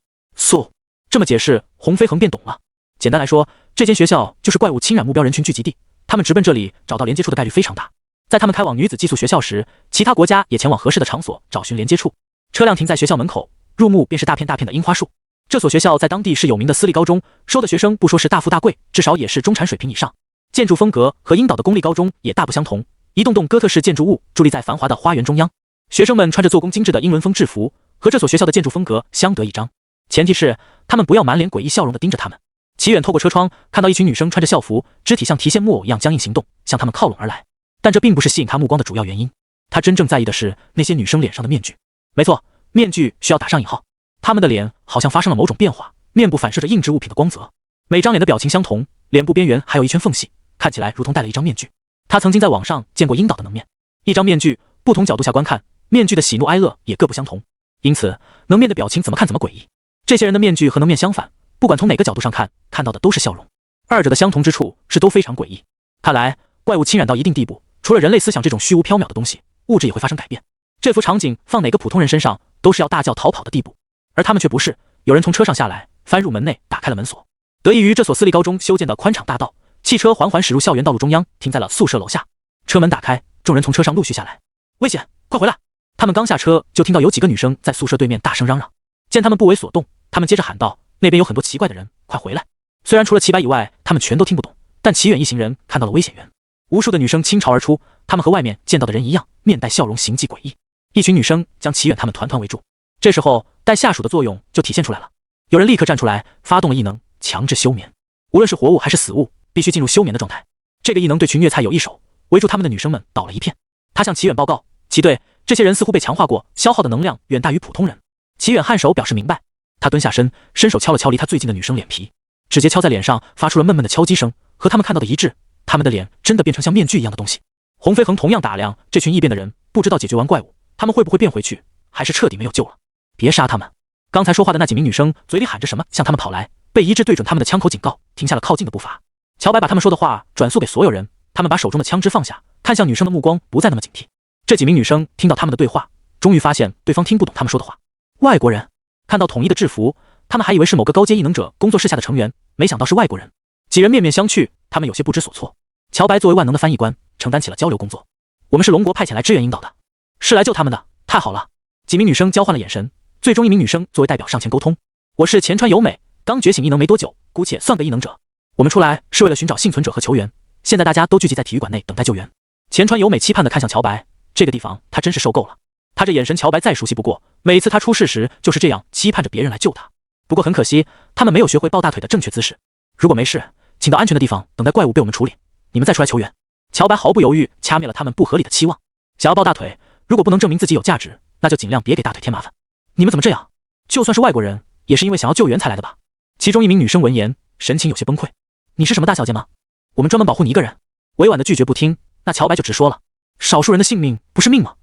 这么解释，洪飞恒便懂了。简单来说，这间学校就是怪物侵染目标人群聚集地，他们直奔这里找到连接处的概率非常大。在他们开往女子寄宿学校时，其他国家也前往合适的场所找寻连接处。车辆停在学校门口，入目便是大片大片的樱花树。这所学校在当地是有名的私立高中，收的学生不说是大富大贵，至少也是中产水平以上。建筑风格和樱岛的公立高中也大不相同，一栋栋哥特式建筑物伫立在繁华的花园中央，学生们穿着做工精致的英伦风制服，和这所学校的建筑风格相得益彰。前提是他们不要满脸诡异笑容地盯着他们。齐远透过车窗看到一群女生穿着校服，肢体像提线木偶一样僵硬行动，向他们靠拢而来。但这并不是吸引他目光的主要原因，他真正在意的是那些女生脸上的面具。没错，面具需要打上引号，她们的脸好像发生了某种变化，面部反射着硬质物品的光泽。每张脸的表情相同，脸部边缘还有一圈缝隙，看起来如同戴了一张面具。他曾经在网上见过樱岛的能面，一张面具，不同角度下观看，面具的喜怒哀乐也各不相同。因此能面的表情怎么看怎么诡异。这些人的面具和能面相反，不管从哪个角度上看，看到的都是笑容。二者的相同之处是都非常诡异。看来怪物侵染到一定地步，除了人类思想这种虚无缥缈的东西，物质也会发生改变。这幅场景放哪个普通人身上都是要大叫逃跑的地步，而他们却不是。有人从车上下来，翻入门内，打开了门锁。得益于这所私立高中修建的宽敞大道，汽车缓缓驶入校园道路中央，停在了宿舍楼下。车门打开，众人从车上陆续下来。危险，快回来！他们刚下车，就听到有几个女生在宿舍对面大声嚷嚷。见他们不为所动，他们接着喊道：那边有很多奇怪的人，快回来！虽然除了齐白以外，他们全都听不懂，但齐远一行人看到了危险源。无数的女生倾巢而出，她们和外面见到的人一样，面带笑容，形迹诡异。一群女生将齐远他们团团围住。这时候带下属的作用就体现出来了，有人立刻站出来，发动了异能，强制休眠。无论是活物还是死物，必须进入休眠的状态。这个异能对群虐菜有一手，围住他们的女生们倒了一片。他向齐远报告，齐队，这些人似乎被强化过，消耗的能量远大于普通人。齐远颔首表示明白，他蹲下身，伸手敲了敲离他最近的女生脸皮，指节敲在脸上，发出了闷闷的敲击声，和他们看到的一致。他们的脸真的变成像面具一样的东西。洪飞恒同样打量这群异变的人，不知道解决完怪物，他们会不会变回去，还是彻底没有救了。别杀他们！刚才说话的那几名女生嘴里喊着什么，向他们跑来，被一致对准他们的枪口警告，停下了靠近的步伐。乔白把他们说的话转述给所有人，他们把手中的枪支放下，看向女生的目光不再那么警惕。这几名女生听到他们的对话，终于发现对方听不懂他们说的话。外国人看到统一的制服，他们还以为是某个高阶异能者工作室下的成员，没想到是外国人。几人面面相觑，他们有些不知所措。乔白作为万能的翻译官，承担起了交流工作。我们是龙国派遣来支援引导的，是来救他们的，太好了。几名女生交换了眼神，最终一名女生作为代表上前沟通。我是前川由美，刚觉醒异能没多久，姑且算个异能者。我们出来是为了寻找幸存者和球员，现在大家都聚集在体育馆内等待救援。前川由美期盼地看向乔白，这个地方他真是受够了。他这眼神乔白再熟悉不过，每次他出事时就是这样期盼着别人来救他。不过很可惜，他们没有学会抱大腿的正确姿势。如果没事，请到安全的地方等待怪物被我们处理，你们再出来求援。乔白毫不犹豫掐灭了他们不合理的期望。想要抱大腿，如果不能证明自己有价值，那就尽量别给大腿添麻烦。你们怎么这样？就算是外国人，也是因为想要救援才来的吧？其中一名女生闻言，神情有些崩溃。你是什么大小姐吗？我们专门保护你一个人。委婉的拒绝不听，那乔白就直说了，少数人的性命不是命吗？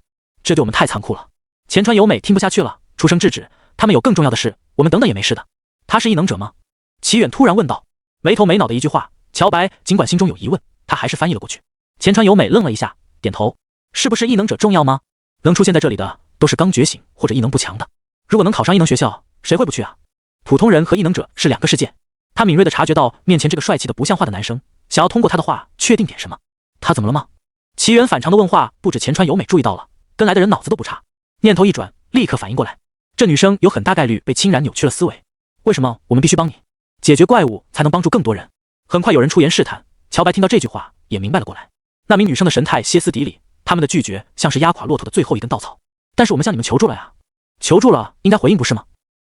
这对我们太残酷了。前川由美听不下去了，出声制止，他们有更重要的事，我们等等也没事的。他是异能者吗？齐远突然问道。没头没脑的一句话，乔白尽管心中有疑问，他还是翻译了过去。前川由美愣了一下，点头。是不是异能者重要吗？能出现在这里的都是刚觉醒或者异能不强的，如果能考上异能学校，谁会不去啊？普通人和异能者是两个世界。他敏锐地察觉到面前这个帅气的不像话的男生，想要通过他的话确定点什么。他怎么了吗？齐远反常的问话不止前川由美注意到了，跟来的人脑子都不差，念头一转，立刻反应过来，这女生有很大概率被侵染扭曲了思维。为什么我们必须帮你解决怪物，才能帮助更多人？很快有人出言试探，乔白听到这句话也明白了过来。那名女生的神态歇斯底里，他们的拒绝像是压垮骆驼的最后一根稻草。但是我们向你们求助了呀，求助了应该回应不是吗？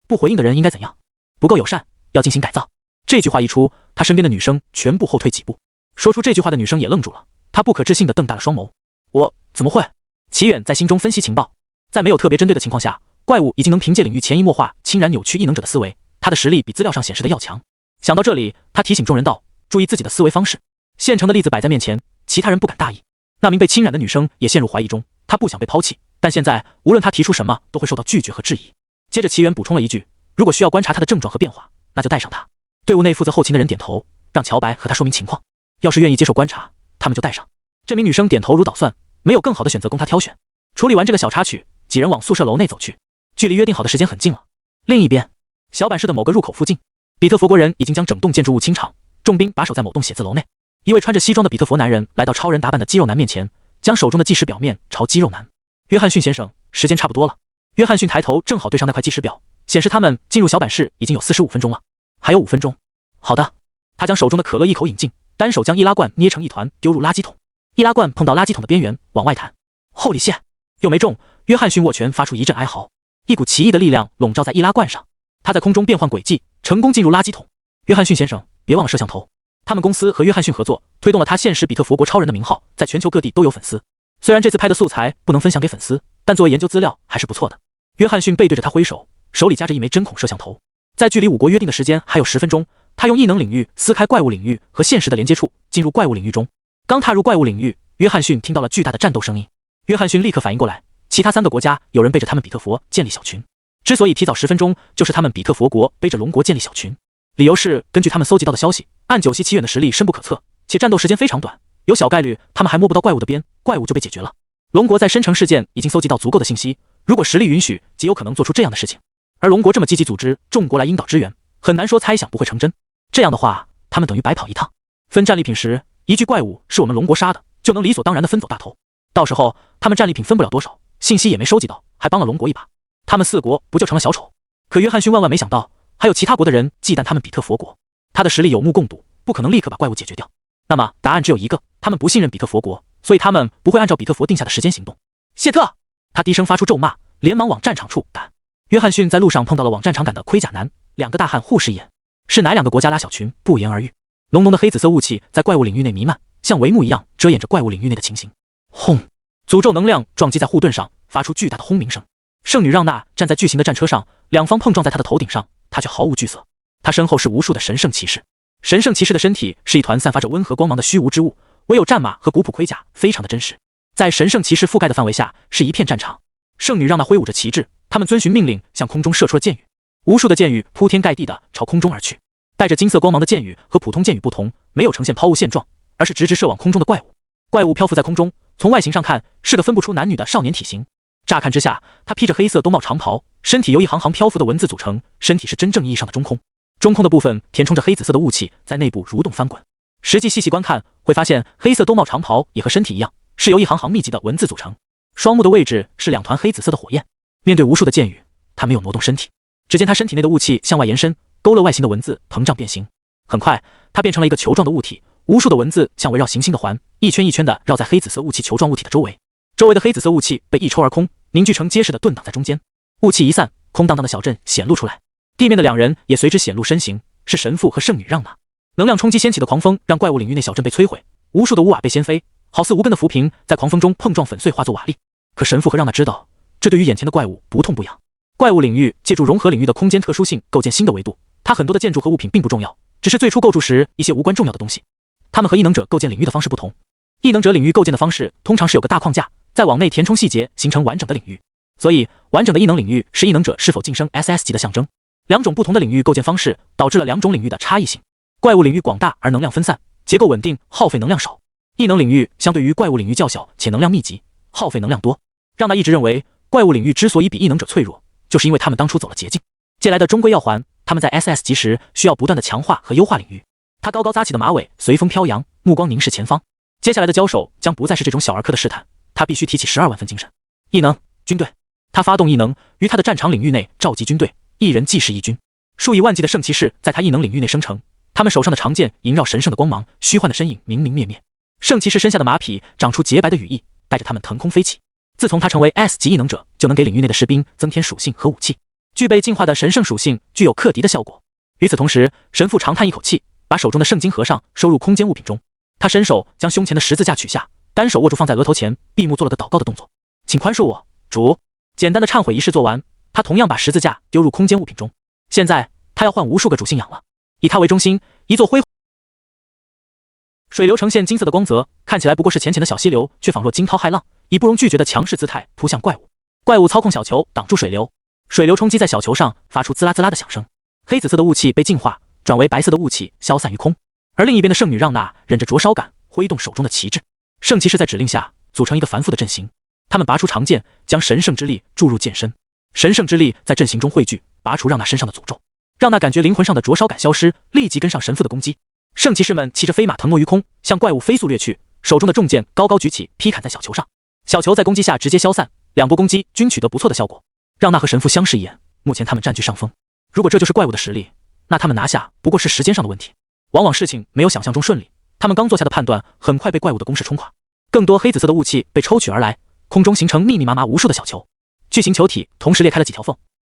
不回应的人应该怎样？不够友善，要进行改造。这句话一出，他身边的女生全部后退几步。说出这句话的女生也愣住了，她不可置信地瞪大了双眸。我怎么会？齐远在心中分析情报，在没有特别针对的情况下，怪物已经能凭借领域潜移默化侵染扭曲异能者的思维，他的实力比资料上显示的要强。想到这里，他提醒众人道，注意自己的思维方式。现成的例子摆在面前，其他人不敢大意。那名被侵染的女生也陷入怀疑中，她不想被抛弃，但现在无论她提出什么都会受到拒绝和质疑。接着齐远补充了一句，如果需要观察她的症状和变化，那就带上她。队伍内负责后勤的人点头，让乔白和他说明情况，要是愿意接受观察，他们就带上。这名女生点头如捣蒜，没有更好的选择供她挑选。处理完这个小插曲，几人往宿舍楼内走去，距离约定好的时间很近了。另一边，小板市的某个入口附近，比特佛国人已经将整栋建筑物清场，重兵把守在某栋写字楼内。一位穿着西装的比特佛男人来到超人打扮的肌肉男面前，将手中的计时表面朝肌肉男。约翰逊先生，时间差不多了。约翰逊抬头正好对上那块计时表，显示他们进入小板市已经有45分钟了，还有5分钟。好的。他将手中的可乐一口饮尽，单手将易拉罐捏成一团丢入垃圾桶。易拉罐碰到垃圾桶的边缘往外弹，后里线又没中。约翰逊握拳发出一阵哀嚎，一股奇异的力量笼罩在易拉罐上，他在空中变换轨迹，成功进入垃圾桶。约翰逊先生，别忘了摄像头。他们公司和约翰逊合作，推动了他现实比特佛国超人的名号，在全球各地都有粉丝。虽然这次拍的素材不能分享给粉丝，但作为研究资料还是不错的。约翰逊背对着他挥手，手里夹着一枚针孔摄像头。在距离5国约定的时间还有10分钟，他用异能领域撕开怪物领域和现实的连接处，进入怪物领域中。刚踏入怪物领域，约翰逊听到了巨大的战斗声音。约翰逊立刻反应过来，其他3个国家有人背着他们比特佛建立小群。之所以提早10分钟，就是他们比特佛国背着龙国建立小群，理由是根据他们搜集到的消息，按9系7远的实力深不可测，且战斗时间非常短，有小概率他们还摸不到怪物的边，怪物就被解决了。龙国在深城事件已经搜集到足够的信息，如果实力允许，极有可能做出这样的事情。而龙国这么积极组织众国来鹰岛支援，很难说猜想不会成真。这样的话，他们等于白跑一趟。分战利品时，一具怪物是我们龙国杀的，就能理所当然的分走大头。到时候他们战利品分不了多少，信息也没收集到，还帮了龙国一把，他们4国不就成了小丑？可约翰逊万万没想到，还有其他国的人忌惮他们比特佛国，他的实力有目共睹，不可能立刻把怪物解决掉。那么答案只有一个，他们不信任比特佛国，所以他们不会按照比特佛定下的时间行动。谢特，他低声发出咒骂，连忙往战场处赶。约翰逊在路上碰到了往战场赶的盔甲男，2个大汉互视一眼，是哪2个国家拉小群，不言而喻。浓浓的黑紫色雾气在怪物领域内弥漫，像帷幕一样遮掩着怪物领域内的情形。轰！诅咒能量撞击在护盾上，发出巨大的轰鸣声。圣女让娜站在巨型的战车上，两方碰撞在她的头顶上，她却毫无惧色。她身后是无数的神圣骑士，神圣骑士的身体是一团散发着温和光芒的虚无之物，唯有战马和古朴盔甲非常的真实。在神圣骑士覆盖的范围下，是一片战场。圣女让娜挥舞着旗帜，他们遵循命令向空中射出了箭雨，无数的箭雨铺天盖地的朝空中而去。带着金色光芒的箭雨和普通箭雨不同，没有呈现抛物线状，而是直直射往空中的怪物。怪物漂浮在空中，从外形上看是个分不出男女的少年体型。乍看之下，他披着黑色冬帽长袍，身体由一行行漂浮的文字组成，身体是真正意义上的中空。中空的部分填充着黑紫色的雾气，在内部蠕动翻滚。实际细细观看，会发现黑色冬帽长袍也和身体一样，是由一行行密集的文字组成。双目的位置是2团黑紫色的火焰。面对无数的箭雨，他没有挪动身体，只见他身体内的雾气向外延伸，勾勒外形的文字膨胀变形。很快，他变成了一个球状的物体，无数的文字像围绕行星的环，一圈一圈的绕在黑紫色雾气球状物体的周围。周围的黑紫色雾气被一抽而空，凝聚成结实的盾挡在中间。雾气一散，空荡荡的小镇显露出来，地面的2人也随之显露身形，是神父和圣女让娜。能量冲击掀起的狂风让怪物领域内小镇被摧毁，无数的屋瓦被掀飞，好似无根的浮萍在狂风中碰撞粉碎，化作瓦砾。可神父和让娜知道，这对于眼前的怪物不痛不痒。怪物领域借助融合领域的空间特殊性构建新的维度，它很多的建筑和物品并不重要，只是最初构筑时一些无关重要的东西。它们和异能者构建领域的方式不同，异能者领域构建的方式通常是有个大框架，再往内填充细节，形成完整的领域。所以完整的异能领域是异能者是否晋升 SS 级的象征。2种不同的领域构建方式导致了2种领域的差异性。怪物领域广大而能量分散，结构稳定，耗费能量少。异能领域相对于怪物领域较小且能量密集，耗费能量多。让他一直认为怪物领域之所以比异能者脆弱，就是因为他们当初走了捷径，借来的终归要还。他们在 SS 级时需要不断的强化和优化领域。他高高扎起的马尾随风飘扬，目光凝视前方。接下来的交手将不再是这种小儿科的试探，他必须提起12万分精神。异能军队，他发动异能，于他的战场领域内召集军队，一人即是一军。数以万计的圣骑士在他异能领域内生成，他们手上的长剑萦绕神圣的光芒，虚幻的身影明明灭灭。圣骑士身下的马匹长出洁白的羽翼，带着他们腾空飞起。自从他成为 S 级异能者，就能给领域内的士兵增添属性和武器，具备进化的神圣属性，具有克敌的效果。与此同时，神父长叹一口气，把手中的圣经合上，收入空间物品中。他伸手将胸前的十字架取下，单手握住放在额头前，闭目做了个祷告的动作。请宽恕我，主。简单的忏悔仪式做完，他同样把十字架丢入空间物品中。现在他要换无数个主信仰了。以他为中心，一座恢水流呈现金色的光泽，看起来不过是浅浅的小溪流，却仿若惊涛骇浪，以不容拒绝的强势姿态扑向怪物。怪物操控小球挡住水流，水流冲击在小球上，发出滋啦滋啦的响声。黑紫色的雾气被净化，转为白色的雾气消散于空。而另一边的圣女让娜忍着灼烧感，挥动手中的旗帜。圣骑士在指令下组成一个繁复的阵型，他们拔出长剑，将神圣之力注入剑身。神圣之力在阵型中汇聚，拔除让娜身上的诅咒，让娜感觉灵魂上的灼烧感消失，立即跟上神父的攻击。圣骑士们骑着飞马腾挪于空，向怪物飞速掠去，手中的重剑高高举起，劈砍在小球上。小球在攻击下直接消散，两波攻击均取得不错的效果。让娜和神父相视一眼，目前他们占据上风。如果这就是怪物的实力，那他们拿下不过是时间上的问题。往往事情没有想象中顺利，他们刚做下的判断很快被怪物的攻势冲垮。更多黑紫色的雾气被抽取而来，空中形成密密麻麻无数的小球，巨型球体同时裂开了几条缝。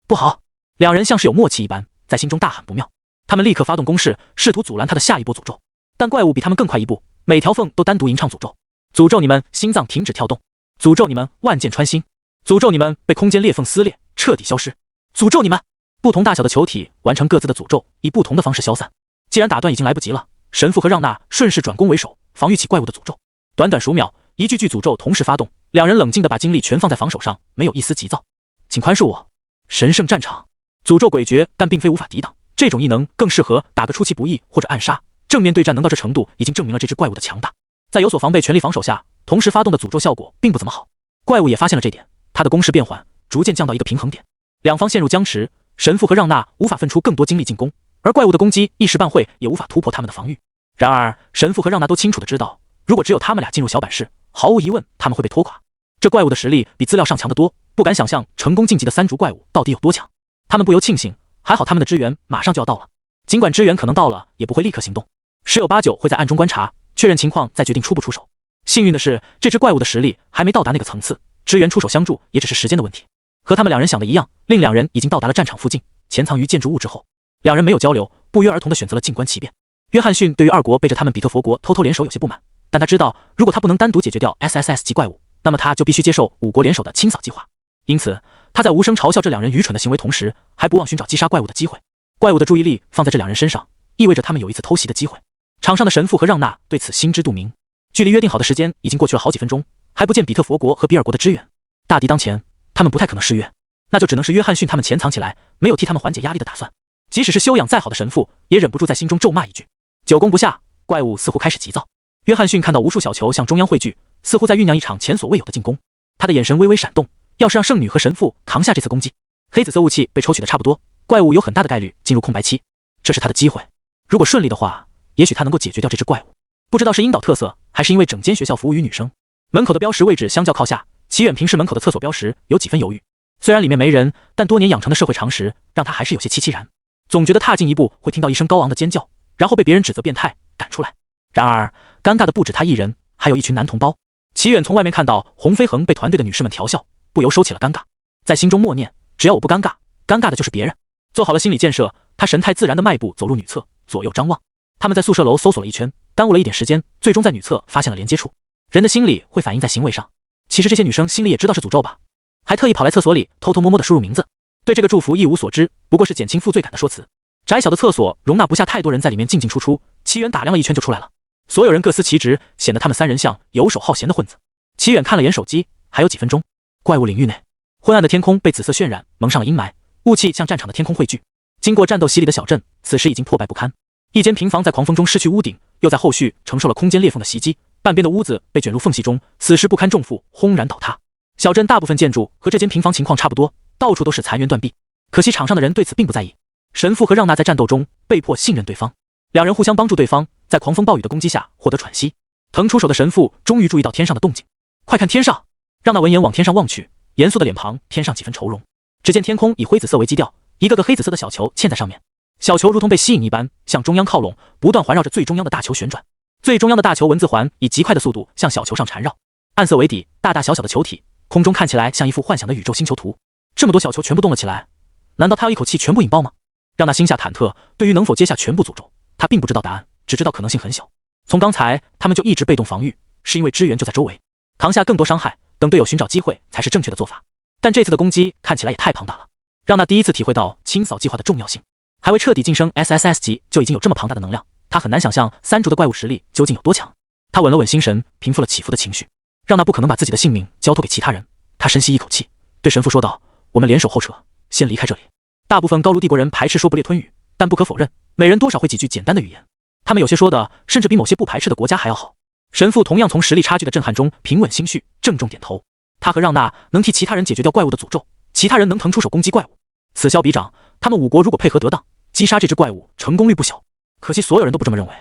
不好！两人像是有默契一般，在心中大喊不妙。他们立刻发动攻势，试图阻拦他的下一波诅咒。但怪物比他们更快一步，每条缝都单独吟唱诅咒。诅咒你们心脏停止跳动，诅咒你们万箭穿心，诅咒你们被空间裂缝撕裂，彻底消失，诅咒你们！不同大小的球体完成各自的诅咒，以不同的方式消散。既然打断已经来不及了，神父和让娜顺势转攻为守，防御起怪物的诅咒。短短数秒，一句句诅咒同时发动，两人冷静地把精力全放在防守上，没有一丝急躁。请宽恕我。神圣战场，诅咒诡谲，但并非无法抵挡。这种异能更适合打个出其不意或者暗杀。正面对战能到这程度，已经证明了这只怪物的强大。在有所防备、全力防守下，同时发动的诅咒效果并不怎么好。怪物也发现了这点，它的攻势变缓，逐渐降到一个平衡点。两方陷入僵持，神父和让娜无法分出更多精力进攻，而怪物的攻击一时半会也无法突破他们的防御。然而，神父和让娜都清楚地知道，如果只有他们俩进入小板室，毫无疑问他们会被拖垮。这怪物的实力比资料上强得多，不敢想象成功晋级的三足怪物到底有多强。他们不由庆幸，还好他们的支援马上就要到了。尽管支援可能到了，也不会立刻行动，十有八九会在暗中观察，确认情况再决定出不出手。幸运的是，这只怪物的实力还没到达那个层次，支援出手相助也只是时间的问题。和他们两人想的一样，另两人已经到达了战场附近，潜藏于建筑物之后。两人没有交流，不约而同地选择了静观其变。约翰逊对于二国背着他们比特佛国偷偷联手有些不满，但他知道，如果他不能单独解决掉 SSS 级怪物，那么他就必须接受五国联手的清扫计划。因此，他在无声嘲笑这两人愚蠢的行为同时，还不忘寻找击杀怪物的机会。怪物的注意力放在这两人身上，意味着他们有一次偷袭的机会。场上的神父和让娜对此心知肚明。距离约定好的时间已经过去了好几分钟，还不见比特佛国和比尔国的支援。大敌当前，他们不太可能失约，那就只能是约翰逊他们潜藏起来，没有替他们缓解压力的打算。即使是修养再好的神父，也忍不住在心中咒骂一句。久攻不下，怪物似乎开始急躁。约翰逊看到无数小球向中央汇聚，似乎在酝酿一场前所未有的进攻。他的眼神微微闪动，要是让圣女和神父扛下这次攻击，黑紫色雾气被抽取的差不多，怪物有很大的概率进入空白期，这是他的机会。如果顺利的话，也许他能够解决掉这只怪物。不知道是阴岛特色，还是因为整间学校服务于女生，门口的标识位置相较靠下，齐远平视门口的厕所标识有几分犹豫。虽然里面没人，但多年养成的社会常识让他还是有些凄然，总觉得踏进一步会听到一声高昂的尖叫，然后被别人指责变态赶出来。然而尴尬的不止他一人，还有一群男同胞。齐远从外面看到洪飞恒被团队的女士们调笑，不由收起了尴尬，在心中默念，只要我不尴尬，尴尬的就是别人。做好了心理建设，他神态自然的迈步走入女厕，左右张望。他们在宿舍楼搜索了一圈，耽误了一点时间，最终在女厕发现了连接处。人的心理会反映在行为上，其实这些女生心里也知道是诅咒吧，还特意跑来厕所里偷偷摸摸的输入名字，对这个祝福一无所知，不过是减轻负罪感的说辞。窄小的厕所容纳不下太多人在里面进进出出，齐远打量了一圈就出来了。所有人各司其职，显得他们三人像游手好闲的混子。齐远看了眼手机，还有几分钟。怪物领域内，昏暗的天空被紫色渲染，蒙上了阴霾，雾气向战场的天空汇聚。经过战斗洗礼的小镇，此时已经破败不堪。一间平房在狂风中失去屋顶，又在后续承受了空间裂缝的袭击，半边的屋子被卷入缝隙中，此时不堪重负，轰然倒塌。小镇大部分建筑和这间平房情况差不多，到处都是残垣断壁。可惜场上的人对此并不在意。神父和让娜在战斗中被迫信任对方，两人互相帮助对方，在狂风暴雨的攻击下获得喘息。腾出手的神父终于注意到天上的动静，快看天上！让娜闻言往天上望去，严肃的脸庞添上几分愁容。只见天空以灰紫色为基调，一个个黑紫色的小球嵌在上面，小球如同被吸引一般向中央靠拢，不断环绕着最中央的大球旋转。最中央的大球文字环以极快的速度向小球上缠绕，暗色为底，大大小小的球体，空中看起来像一幅幻想的宇宙星球图。这么多小球全部动了起来，难道他要一口气全部引爆吗？让他心下忐忑，对于能否接下全部诅咒，他并不知道答案，只知道可能性很小。从刚才他们就一直被动防御，是因为支援就在周围，扛下更多伤害，等队友寻找机会才是正确的做法。但这次的攻击看起来也太庞大了，让他第一次体会到清扫计划的重要性。还未彻底晋升 SSS 级就已经有这么庞大的能量，他很难想象三族的怪物实力究竟有多强。他稳了稳心神，平复了起伏的情绪，让他不可能把自己的性命交托给其他人。他深吸一口气，对神父说道：“我们联手后撤，先离开这里。”大部分高卢帝国人排斥说不列吞语，但不可否认，每人多少会几句简单的语言。他们有些说的甚至比某些不排斥的国家还要好。神父同样从实力差距的震撼中平稳心绪，郑重点头。他和让娜能替其他人解决掉怪物的诅咒，其他人能腾出手攻击怪物。此消彼长，他们五国如果配合得当，击杀这只怪物成功率不小。可惜所有人都不这么认为。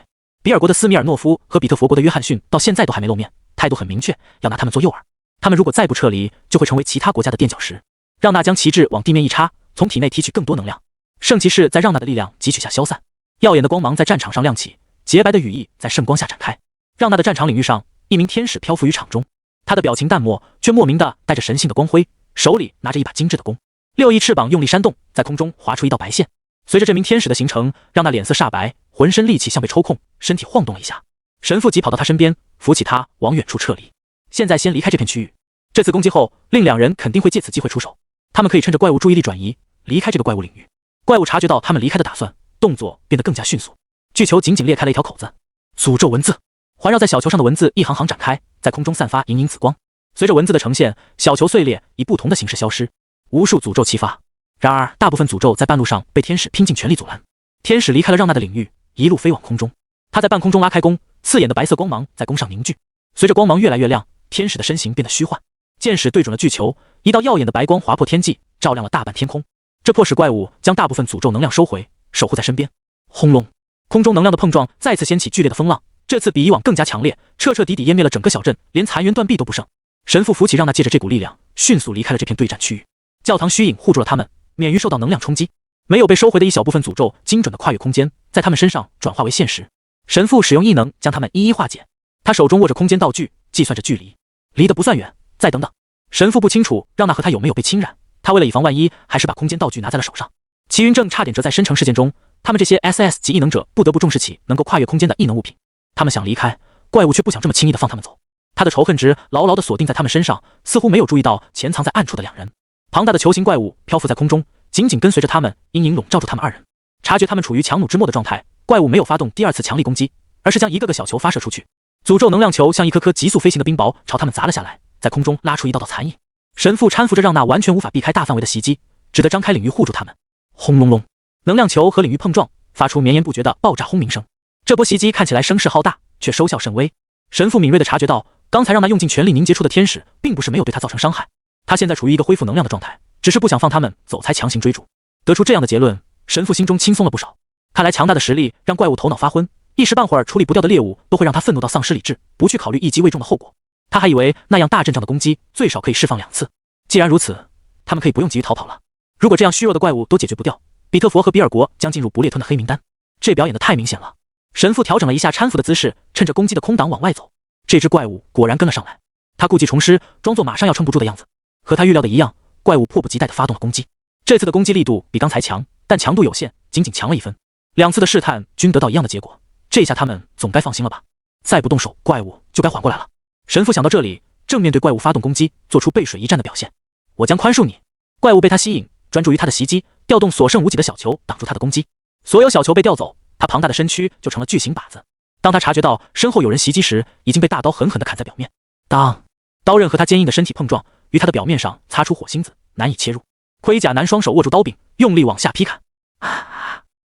比尔国的斯米尔诺夫和比特佛国的约翰逊到现在都还没露面，态度很明确，要拿他们做诱饵。他们如果再不撤离，就会成为其他国家的垫脚石。让娜将旗帜往地面一插，从体内提取更多能量。圣骑士在让娜的力量汲取下消散，耀眼的光芒在战场上亮起，洁白的羽翼在圣光下展开。让娜的战场领域上，一名天使漂浮于场中，他的表情淡漠，却莫名的带着神性的光辉，手里拿着一把精致的弓，六翼翅膀用力扇动，在空中划出一道白线。随着这名天使的形成，让娜脸色煞白，浑身力气像被抽空，身体晃动了一下。神父急跑到他身边，扶起他往远处撤离。现在先离开这片区域，这次攻击后，另两人肯定会借此机会出手。他们可以趁着怪物注意力转移，离开这个怪物领域。怪物察觉到他们离开的打算，动作变得更加迅速。巨球紧紧裂开了一条口子，诅咒文字环绕在小球上的文字一行行展开，在空中散发莹莹紫光。随着文字的呈现，小球碎裂，以不同的形式消失。无数诅咒齐发，然而，大部分诅咒在半路上被天使拼尽全力阻拦。天使离开了让娜的领域，一路飞往空中。他在半空中拉开弓，刺眼的白色光芒在弓上凝聚。随着光芒越来越亮，天使的身形变得虚幻。箭矢对准了巨球，一道耀眼的白光划破天际，照亮了大半天空。这迫使怪物将大部分诅咒能量收回，守护在身边。轰隆！空中能量的碰撞再次掀起剧烈的风浪，这次比以往更加强烈，彻彻底底湮灭了整个小镇，连残垣断壁都不剩。神父扶起让娜，借着这股力量，迅速离开了这片对战区域。教堂虚影护住了他们，免于受到能量冲击。没有被收回的一小部分诅咒，精准的跨越空间，在他们身上转化为现实。神父使用异能将他们一一化解。他手中握着空间道具，计算着距离，离得不算远，再等等。神父不清楚让娜和他有没有被侵染，他为了以防万一，还是把空间道具拿在了手上。齐云正差点折在深城事件中，他们这些 SS 级异能者不得不重视起能够跨越空间的异能物品。他们想离开，怪物却不想这么轻易的放他们走。他的仇恨值牢牢地锁定在他们身上，似乎没有注意到潜藏在暗处的两人。庞大的球形怪物漂浮在空中，紧紧跟随着他们，阴影笼罩住他们二人。察觉他们处于强弩之末的状态，怪物没有发动第二次强力攻击，而是将一个个小球发射出去。诅咒能量球像一颗颗急速飞行的冰雹朝他们砸了下来，在空中拉出一道道残影。神父搀扶着让娜完全无法避开大范围的袭击，只得张开领域护住他们。轰隆隆，能量球和领域碰撞，发出绵延不绝的爆炸轰鸣声。这波袭击看起来声势浩大，却收效甚微。神父敏锐地察觉到，刚才让娜用尽全力凝结出的天使，并不是没有对他造成伤害。他现在处于一个恢复能量的状态，只是不想放他们走才强行追逐。得出这样的结论，神父心中轻松了不少。看来强大的实力让怪物头脑发昏，一时半会儿处理不掉的猎物都会让他愤怒到丧失理智，不去考虑一击未中的后果。他还以为那样大阵仗的攻击最少可以释放2次。既然如此，他们可以不用急于逃跑了。如果这样虚弱的怪物都解决不掉，比特佛和比尔国将进入不列吞的黑名单。这表演的太明显了。神父调整了一下搀扶的姿势，趁着攻击的空档往外走。这只怪物果然跟了上来，他故技重施，装作马上要撑不住的样子。和他预料的一样，怪物迫不及待地发动了攻击。这次的攻击力度比刚才强，但强度有限，仅仅强了1分。2次的试探均得到一样的结果，这下他们总该放心了吧？再不动手，怪物就该缓过来了。神父想到这里，正面对怪物发动攻击，做出背水一战的表现。我将宽恕你。怪物被他吸引，专注于他的袭击，调动所剩无几的小球挡住他的攻击。所有小球被调走，他庞大的身躯就成了巨型靶子。当他察觉到身后有人袭击时，已经被大刀狠狠地砍在表面。当刀刃和他坚硬的身体碰撞，于他的表面上擦出火星子，难以切入。盔甲男双手握住刀柄，用力往下劈砍。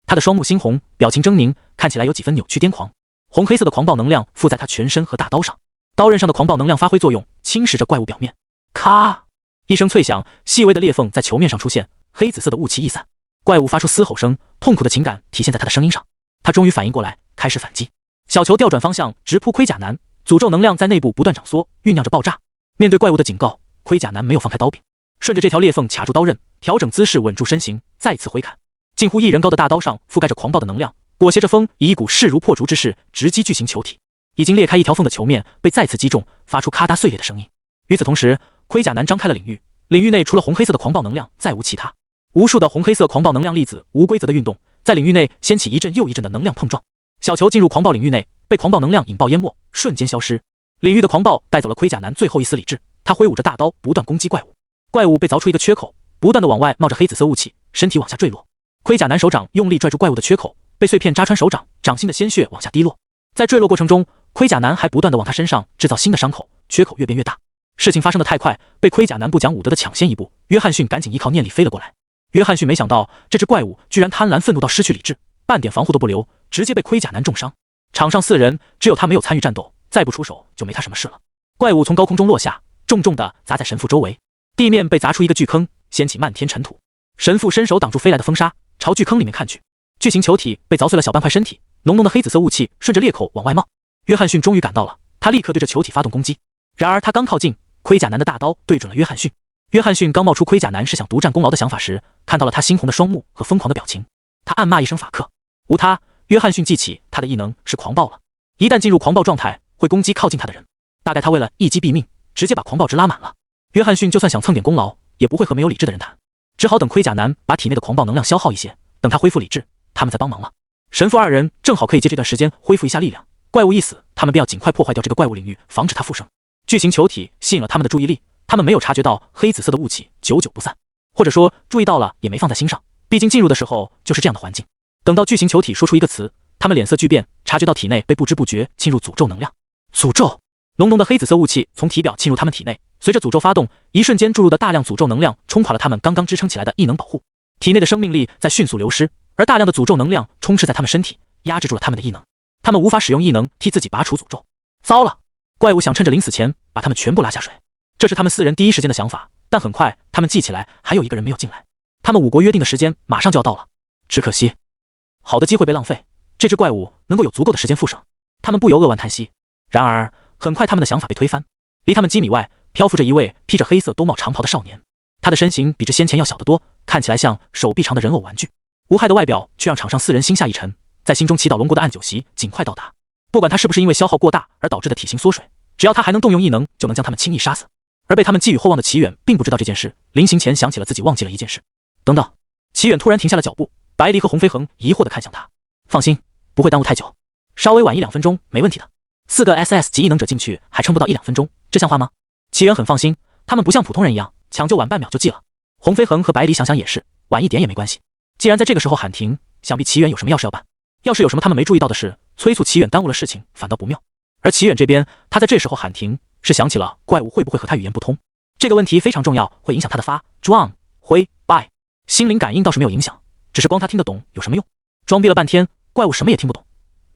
他的双目猩红，表情狰狞，看起来有几分扭曲癫狂。红黑色的狂暴能量附在他全身和大刀上，刀刃上的狂暴能量发挥作用，侵蚀着怪物表面。咔！一声脆响，细微的裂缝在球面上出现，黑紫色的雾气溢散。怪物发出嘶吼声，痛苦的情感体现在他的声音上。他终于反应过来，开始反击。小球调转方向，直扑盔甲男，诅咒能量在内部不断长缩，酝酿着爆炸。面对怪物的警告，盔甲男没有放开刀柄，顺着这条裂缝卡住刀刃，调整姿势，稳住身形，再次挥砍。近乎1人高的大刀上覆盖着狂暴的能量，裹挟着风，以一股势如破竹之势直击巨型球体。已经裂开一条缝的球面被再次击中，发出咔嗒碎裂的声音。与此同时，盔甲男张开了领域，领域内除了红黑色的狂暴能量，再无其他。无数的红黑色狂暴能量粒子无规则的运动，在领域内掀起一阵又一阵的能量碰撞。小球进入狂暴领域内，被狂暴能量引爆淹没，瞬间消失。领域的狂暴带走了盔甲男最后一丝理智，他挥舞着大刀，不断攻击怪物。怪物被凿出一个缺口，不断的往外冒着黑紫色雾气，身体往下坠落。盔甲男手掌用力拽住怪物的缺口，被碎片扎穿手掌，掌心的鲜血往下滴落。在坠落过程中，盔甲男还不断的往他身上制造新的伤口，缺口越变越大。事情发生的太快，被盔甲男不讲武德的抢先一步，约翰逊赶紧依靠念力飞了过来。约翰逊没想到这只怪物居然贪婪愤怒到失去理智，半点防护都不留，直接被盔甲男重伤。场上4人只有他没有参与战斗，再不出手就没他什么事了。怪物从高空中落下，重重的砸在神父周围，地面被砸出一个巨坑，掀起漫天尘土。神父伸手挡住飞来的风沙，朝巨坑里面看去，巨型球体被凿碎了小半块身体，浓浓的黑紫色雾气顺着裂口往外冒。约翰逊终于赶到了，他立刻对着球体发动攻击。然而他刚靠近，盔甲男的大刀对准了约翰逊。约翰逊刚冒出盔甲男是想独占功劳的想法时，看到了他猩红的双目和疯狂的表情，他暗骂一声法克。无他，约翰逊记起他的异能是狂暴了，一旦进入狂暴状态，会攻击靠近他的人。大概他为了一击毙命，直接把狂暴值拉满了。约翰逊就算想蹭点功劳，也不会和没有理智的人谈，只好等盔甲男把体内的狂暴能量消耗一些，等他恢复理智，他们再帮忙了。神父2人正好可以借这段时间恢复一下力量。怪物一死，他们便要尽快破坏掉这个怪物领域，防止它复生。巨型球体吸引了他们的注意力，他们没有察觉到黑紫色的雾气久久不散，或者说注意到了也没放在心上，毕竟进入的时候就是这样的环境。等到巨型球体说出一个词，他们脸色巨变，察觉到体内被不知不觉侵入诅咒能量。诅咒！浓浓的黑紫色雾气从体表沁入他们体内，随着诅咒发动，一瞬间注入的大量诅咒能量冲垮了他们刚刚支撑起来的异能保护，体内的生命力在迅速流失，而大量的诅咒能量充斥在他们身体，压制住了他们的异能，他们无法使用异能替自己拔除诅咒。糟了！怪物想趁着临死前把他们全部拉下水，这是他们4人第一时间的想法，但很快他们记起来还有一个人没有进来，他们5国约定的时间马上就要到了，只可惜好的机会被浪费，这只怪物能够有足够的时间复生，他们不由扼腕叹息。然而很快他们的想法被推翻，离他们几米外漂浮着一位披着黑色兜帽长袍的少年，他的身形比之先前要小得多，看起来像手臂长的人偶玩具，无害的外表却让场上4人心下一沉，在心中祈祷龙国的暗酒席尽快到达，不管他是不是因为消耗过大而导致的体型缩水，只要他还能动用异能，就能将他们轻易杀死。而被他们寄予厚望的齐远并不知道这件事，临行前想起了自己忘记了一件事。等等，齐远突然停下了脚步，白离和红飞恒疑惑地看向他。放心，不会耽误太久，稍微晚1-2分钟没问题的。4个 SS 级异能者进去还撑不到1-2分钟，这像话吗？齐远很放心，他们不像普通人一样，抢救晚半秒就记了。红飞恒和白离想想也是，晚一点也没关系。既然在这个时候喊停，想必齐远有什么要事要办。要是有什么他们没注意到的事，催促齐远耽误了事情，反倒不妙。而齐远这边，他在这时候喊停，是想起了怪物会不会和他语言不通，这个问题非常重要，会影响他的发、装、挥、拜。心灵感应倒是没有影响，只是光他听得懂有什么用？装逼了半天，怪物什么也听不懂，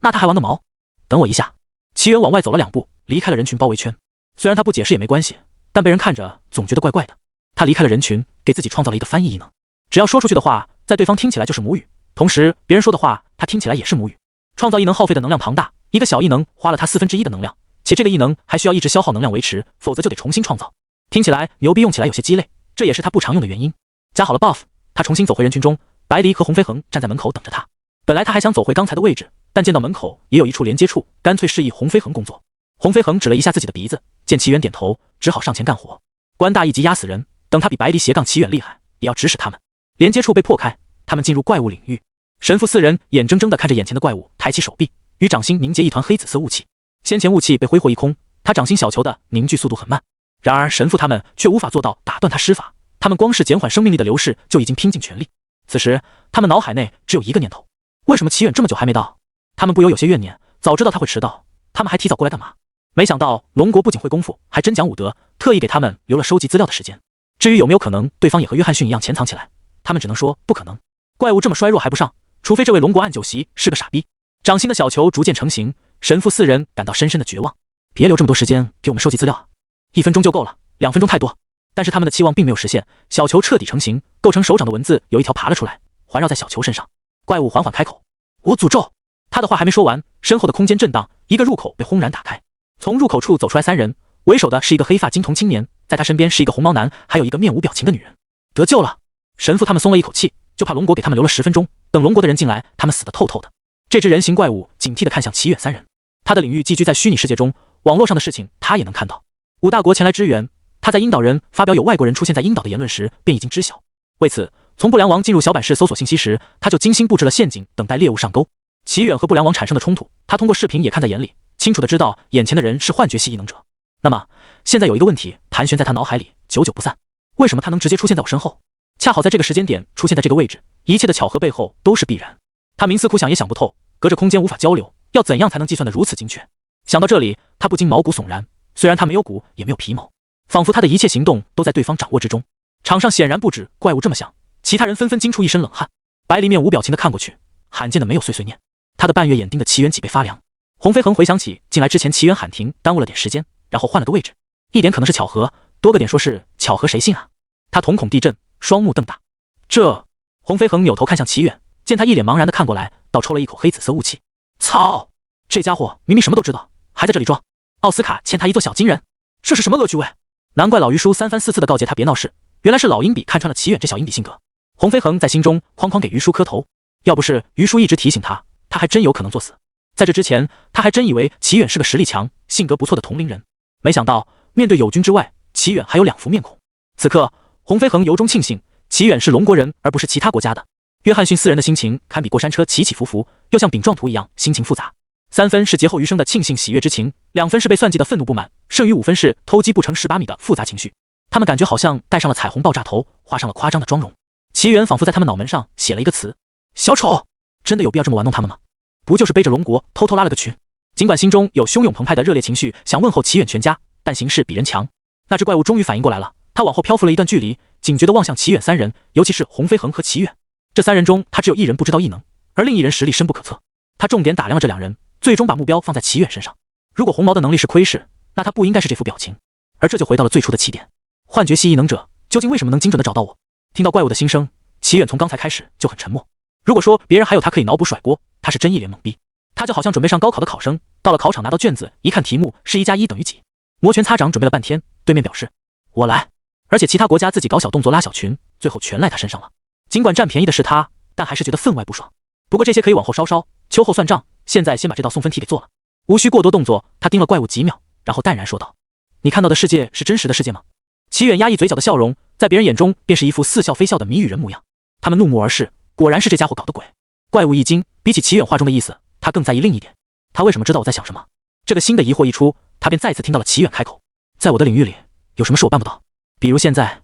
那他还玩个毛？等我一下。齐远往外走了2步，离开了人群包围圈。虽然他不解释也没关系，但被人看着总觉得怪怪的。他离开了人群，给自己创造了一个翻译异能，只要说出去的话，在对方听起来就是母语，同时别人说的话他听起来也是母语。创造异能耗费的能量庞大，一个小异能花了他1/4的能量，且这个异能还需要一直消耗能量维持，否则就得重新创造。听起来牛逼，用起来有些鸡肋，这也是他不常用的原因。加好了 buff， 他重新走回人群中，白离和红飞恒站在门口等着他。本来他还想走回刚才的位置，但见到门口也有一处连接处，干脆示意红飞恒工作。红飞恒指了一下自己的鼻子，见齐远点头，只好上前干活。官大一级压死人，等他比白离斜杠齐远厉害，也要指使他们。连接处被破开，他们进入怪物领域。神父4人眼睁睁地看着眼前的怪物抬起手臂，与掌心凝结一团黑紫色雾气。先前雾气被挥霍一空，他掌心小球的凝聚速度很慢。然而神父他们却无法做到打断他施法，他们光是减缓生命力的流逝就已经拼尽全力。此时他们脑海内只有一个念头：为什么齐远这么久还没到？他们不由有些怨念，早知道他会迟到，他们还提早过来干嘛？没想到龙国不仅会功夫，还真讲武德，特意给他们留了收集资料的时间。至于有没有可能对方也和约翰逊一样潜藏起来，他们只能说不可能。怪物这么衰弱还不上，除非这位龙国暗酒席是个傻逼。掌心的小球逐渐成型，神父4人感到深深的绝望。别留这么多时间给我们收集资料，1分钟就够了，2分钟太多。但是他们的期望并没有实现，小球彻底成型，构成手掌的文字有一条爬了出来，环绕在小球身上。怪物缓缓开口：我诅咒。他的话还没说完，身后的空间震荡，一个入口被轰然打开，从入口处走出来3人，为首的是一个黑发金童青年，在他身边是一个红毛男，还有一个面无表情的女人。得救了！神父他们松了一口气，就怕龙国给他们留了10分钟，等龙国的人进来，他们死得透透的。这只人形怪物警惕地看向齐远3人，他的领域寄居在虚拟世界中，网络上的事情他也能看到。5大国前来支援，他在鹰岛人发表有外国人出现在鹰岛的言论时便已经知晓。为此，从不良王进入小板室搜索信息时，他就精心布置了陷阱，等待猎物上钩。齐远和不良王产生的冲突，他通过视频也看在眼里，清楚地知道眼前的人是幻觉系异能者。那么现在有一个问题盘旋在他脑海里，久久不散：为什么他能直接出现在我身后？恰好在这个时间点出现在这个位置，一切的巧合背后都是必然。他冥思苦想也想不透，隔着空间无法交流，要怎样才能计算得如此精确？想到这里，他不禁毛骨悚然。虽然他没有骨也没有皮毛，仿佛他的一切行动都在对方掌握之中。场上显然不止怪物这么想，其他人纷纷惊出一身冷汗。白离面无表情地看过去，罕见的没有碎碎念。他的半月眼盯的齐远脊背发凉。红飞恒回想起进来之前齐远喊停，耽误了点时间，然后换了个位置，一点可能是巧合，多个点说是巧合，谁信啊？他瞳孔地震，双目瞪大。这……红飞恒扭头看向齐远，见他一脸茫然地看过来，倒抽了一口黑紫色雾气。操！这家伙明明什么都知道，还在这里装。奥斯卡欠他一座小金人，这是什么恶趣味？难怪老于叔3番4次地告诫他别闹事，原来是老鹰比看穿了齐远这小鹰比性格。红飞恒在心中哐哐给于叔磕头，要不是于叔一直提醒他，他还真有可能作死。在这之前，他还真以为齐远是个实力强、性格不错的同龄人，没想到面对友军之外，齐远还有2副面孔。此刻，红飞恒由衷庆幸齐远是龙国人，而不是其他国家的。约翰逊4人的心情堪比过山车起起伏伏，又像饼状图一样心情复杂。3分是劫后余生的庆幸喜悦之情，2分是被算计的愤怒不满，剩余5分是偷鸡不成18米的复杂情绪。他们感觉好像戴上了彩虹爆炸头，画上了夸张的妆容。齐远仿佛在他们脑门上写了一个词：小丑。真的有必要这么玩弄他们吗？不就是背着龙国偷偷拉了个群？尽管心中有汹涌澎湃的热烈情绪，想问候齐远全家，但形势比人强。那只怪物终于反应过来了，他往后漂浮了一段距离，警觉地望向齐远三人，尤其是洪飞恒和齐远。这三人中，他只有一人不知道异能，而另一人实力深不可测。他重点打量了这两人，最终把目标放在齐远身上。如果红毛的能力是窥视，那他不应该是这副表情。而这就回到了最初的起点，幻觉系异能者究竟为什么能精准地找到我？听到怪物的心声，齐远从刚才开始就很沉默。如果说别人还有他可以脑补甩锅，他是真一脸懵逼。他就好像准备上高考的考生，到了考场拿到卷子，一看题目是1+1等于几，摩拳擦掌准备了半天，对面表示我来，而且其他国家自己搞小动作拉小群，最后全赖他身上了。尽管占便宜的是他，但还是觉得分外不爽。不过这些可以往后稍，秋后算账，现在先把这道送分题给做了。无需过多动作，他盯了怪物几秒，然后淡然说道：你看到的世界是真实的世界吗？齐远压抑嘴角的笑容，在别人眼中便是一副似笑非笑的谜语人模样。他们怒目而视，果然是这家伙搞的鬼。怪物一惊，比起齐远话中的意思，他更在意另一点，他为什么知道我在想什么？这个新的疑惑一出，他便再次听到了齐远开口：在我的领域里，有什么是我办不到？比如现在，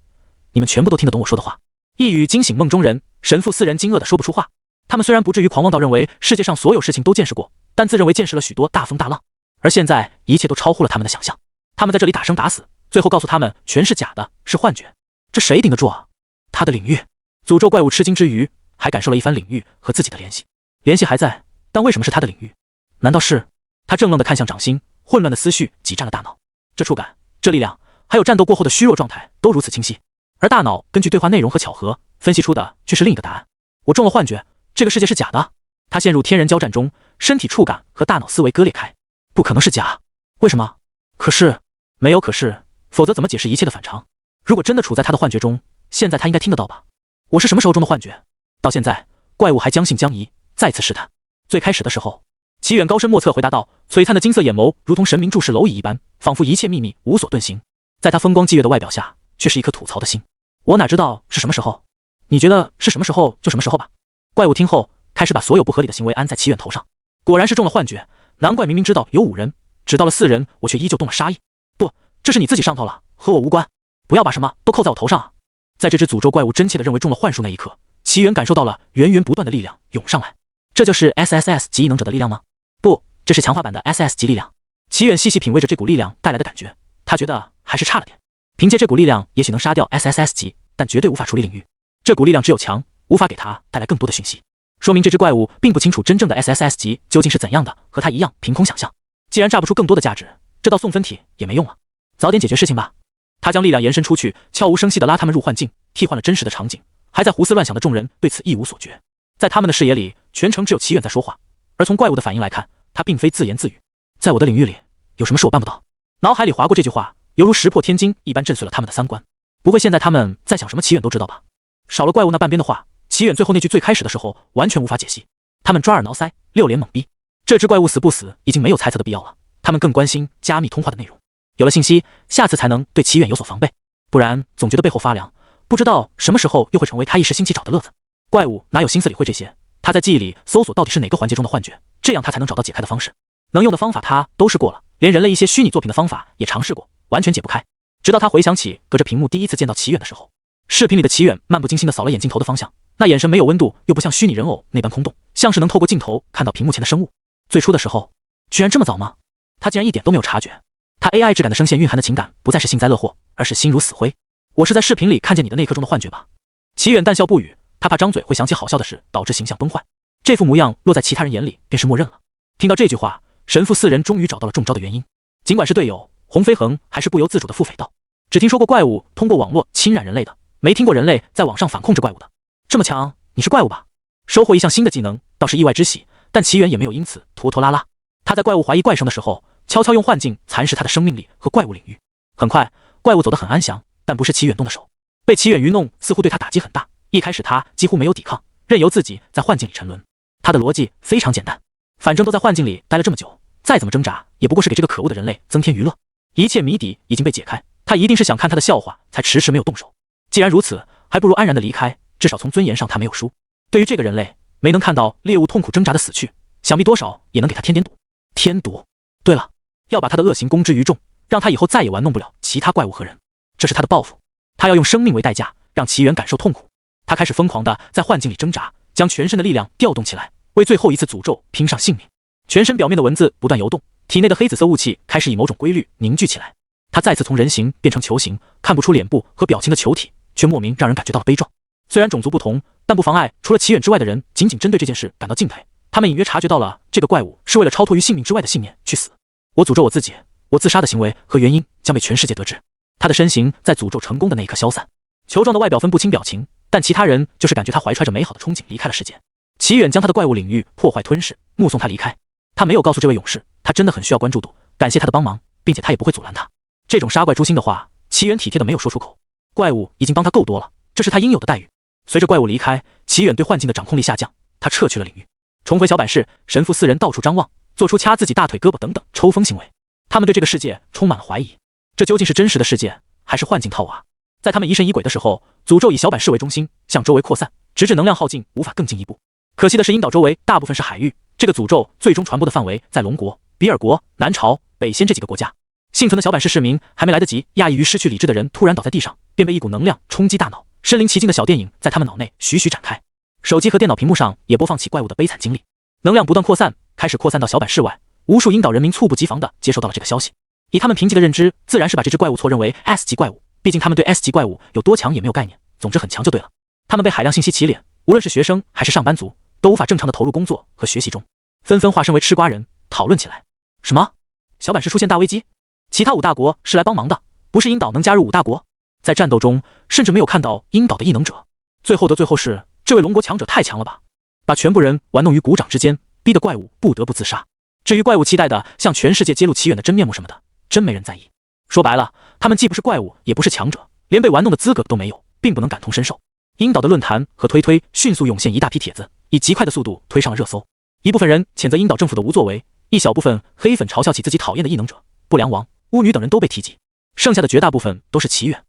你们全部都听得懂我说的话。一语惊醒梦中人，神父四人惊愕地说不出话。他们虽然不至于狂妄到认为世界上所有事情都见识过，但自认为见识了许多大风大浪，而现在一切都超乎了他们的想象。他们在这里打生打死，最后告诉他们全是假的，是幻觉，这谁顶得住啊？他的领域，诅咒怪物吃惊之余，还感受了一番领域和自己的联系。联系还在，但为什么是他的领域？难道是？他怔愣地看向掌心，混乱的思绪挤占了大脑。这触感，这力量，还有战斗过后的虚弱状态，都如此清晰。而大脑根据对话内容和巧合分析出的却是另一个答案。我中了幻觉，这个世界是假的。他陷入天人交战中，身体触感和大脑思维割裂开。不可能是假，为什么？可是，没有可是，否则怎么解释一切的反常？如果真的处在他的幻觉中，现在他应该听得到吧？我是什么时候中的幻觉？到现在，怪物还将信将疑，再次试探。最开始的时候，齐远高深莫测回答道，璀璨的金色眼眸如同神明注视蝼蚁一般，仿佛一切秘密无所遁形。在他风光霁月的外表下，却是一颗吐槽的心。我哪知道是什么时候？你觉得是什么时候就什么时候吧。怪物听后，开始把所有不合理的行为安在齐远头上。果然是中了幻觉，难怪明明知道有5人，只到了4人，我却依旧动了杀意。不，这是你自己上头了，和我无关。不要把什么都扣在我头上啊！在这只诅咒怪物真切地认为中了幻术那一刻，齐远感受到了源源不断的力量涌上来。这就是 SSS 级异能者的力量吗？不，这是强化版的 SS 级力量。齐远细细品味着这股力量带来的感觉，他觉得还是差了点。凭借这股力量，也许能杀掉 SSS 级，但绝对无法处理领域。这股力量只有强，无法给他带来更多的讯息，说明这只怪物并不清楚真正的 SSS 级究竟是怎样的，和他一样凭空想象。既然榨不出更多的价值，这道送分题也没用了，早点解决事情吧。他将力量延伸出去，悄无声息地拉他们入幻境，替换了真实的场景。还在胡思乱想的众人对此一无所觉，在他们的视野里，全程只有齐远在说话。而从怪物的反应来看，他并非自言自语，在我的领域里，有什么是我办不到？脑海里划过这句话，犹如石破天惊一般震碎了他们的三观。不会现在他们在想什么，齐远都知道吧？少了怪物那半边的话，齐远最后那句最开始的时候完全无法解析。他们抓耳挠腮，六脸懵逼。这只怪物死不死已经没有猜测的必要了，他们更关心加密通话的内容。有了信息，下次才能对齐远有所防备，不然总觉得背后发凉，不知道什么时候又会成为他一时兴起找的乐子。怪物哪有心思理会这些？他在记忆里搜索到底是哪个环节中的幻觉，这样他才能找到解开的方式。能用的方法他都试过了，连人类一些虚拟作品的方法也尝试过，完全解不开。直到他回想起隔着屏幕第一次见到齐远的时候，视频里的齐远漫不经心地扫了眼镜头的方向，那眼神没有温度，又不像虚拟人偶那般空洞，像是能透过镜头看到屏幕前的生物。最初的时候，居然这么早吗？他竟然一点都没有察觉。他 AI 质感的声线蕴含的情感不再是幸灾乐祸，而是心如死灰。我是在视频里看见你的那刻中的幻觉吧？齐远淡笑不语，他怕张嘴会想起好笑的事，导致形象崩坏。这副模样落在其他人眼里便是默认了。听到这句话，神父四人终于找到了中招的原因。尽管是队友，洪飞恒还是不由自主的腹诽道：只听说过怪物通过网络侵染人类的，没听过人类在网上反控制怪物的。这么强，你是怪物吧？收获一项新的技能，倒是意外之喜，但齐远也没有因此拖拖拉拉。他在怪物怀疑怪声的时候，悄悄用幻境蚕食他的生命力和怪物领域。很快，怪物走得很安详，但不是齐远动的手。被齐远愚弄，似乎对他打击很大。一开始他几乎没有抵抗，任由自己在幻境里沉沦。他的逻辑非常简单，反正都在幻境里待了这么久，再怎么挣扎，也不过是给这个可恶的人类增添娱乐。一切谜底已经被解开，他一定是想看他的笑话，才迟迟没有动手。既然如此，还不如安然的离开，至少从尊严上他没有输。对于这个人类，没能看到猎物痛苦挣扎的死去，想必多少也能给他添点堵。添堵。对了，要把他的恶行公之于众，让他以后再也玩弄不了其他怪物和人。这是他的报复，他要用生命为代价，让齐远感受痛苦。他开始疯狂的在幻境里挣扎，将全身的力量调动起来，为最后一次诅咒拼上性命。全身表面的文字不断游动，体内的黑紫色雾气开始以某种规律凝聚起来。他再次从人形变成球形，看不出脸部和表情的球体，却莫名让人感觉到了悲壮。虽然种族不同，但不妨碍除了齐远之外的人仅仅针对这件事感到敬佩。他们隐约察觉到了这个怪物是为了超脱于性命之外的信念去死。我诅咒我自己，我自杀的行为和原因将被全世界得知。他的身形在诅咒成功的那一刻消散，球状的外表分不清表情，但其他人就是感觉他怀揣着美好的憧憬离开了世界。齐远将他的怪物领域破坏吞噬，目送他离开。他没有告诉这位勇士，他真的很需要关注度，感谢他的帮忙，并且他也不会阻拦他。这种杀怪诛心的话，齐远体贴的没有说出口。怪物已经帮他够多了，这是他应有的待遇。随着怪物离开，齐远对幻境的掌控力下降，他撤去了领域，重回小板室。神父四人到处张望，做出掐自己大腿、胳膊等等抽风行为。他们对这个世界充满了怀疑，这究竟是真实的世界，还是幻境套娃？在他们疑神疑鬼的时候，诅咒以小板室为中心向周围扩散，直至能量耗尽，无法更进一步。可惜的是，鹰岛周围大部分是海域，这个诅咒最终传播的范围在龙国、比尔国、南朝、北仙这几个国家。幸存的小板室市民还没来得及讶异于失去理智的人突然倒在地上，便被一股能量冲击大脑，身临其境的小电影在他们脑内徐徐展开。手机和电脑屏幕上也播放起怪物的悲惨经历，能量不断扩散，开始扩散到小板室外。无数鹰岛人民猝不及防地接收到了这个消息。以他们贫瘠的认知，自然是把这只怪物错认为 S 级怪物，毕竟他们对 S 级怪物有多强也没有概念，总之很强就对了。他们被海量信息洗脸，无论是学生还是上班族，都无法正常的投入工作和学习中，纷纷化身为吃瓜人，讨论起来。什么？小板室出现大危机？其他5大国是来帮忙的，不是鹰岛能加入5大国？在战斗中，甚至没有看到鹰岛的异能者。最后的最后是，这位龙国强者太强了吧，把全部人玩弄于股掌之间，逼得怪物不得不自杀。至于怪物期待的向全世界揭露齐远的真面目什么的，真没人在意。说白了，他们既不是怪物，也不是强者，连被玩弄的资格都没有，并不能感同身受。鹰岛的论坛和推迅速涌现一大批帖子，以极快的速度推上了热搜。一部分人谴责鹰岛政府的无作为，一小部分黑粉嘲笑起自己讨厌的异能者、不良王、巫女等人都被提及，剩下的绝大部分都是齐远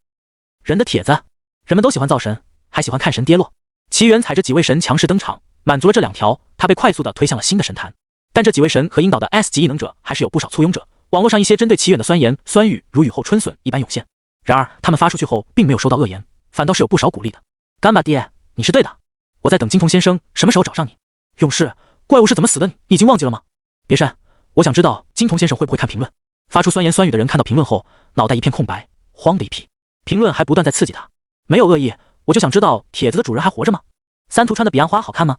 人的帖子。人们都喜欢造神，还喜欢看神跌落。齐远踩着几位神强势登场，满足了这2条，他被快速的推向了新的神坛。但这几位神和鹰岛的 S 级异能者还是有不少簇拥者，网络上一些针对齐远的酸言酸语如雨后春笋一般涌现。然而他们发出去后并没有收到恶言，反倒是有不少鼓励的。干吧爹，你是对的，我在等金童先生什么时候找上你。勇士，怪物是怎么死的你已经忘记了吗？别删，我想知道金童先生会不会看评论。发出酸言酸语的人看到评论后，脑袋一片空白，慌的一批。评论还不断在刺激他，没有恶意，我就想知道帖子的主人还活着吗？3图穿的彼岸花好看吗？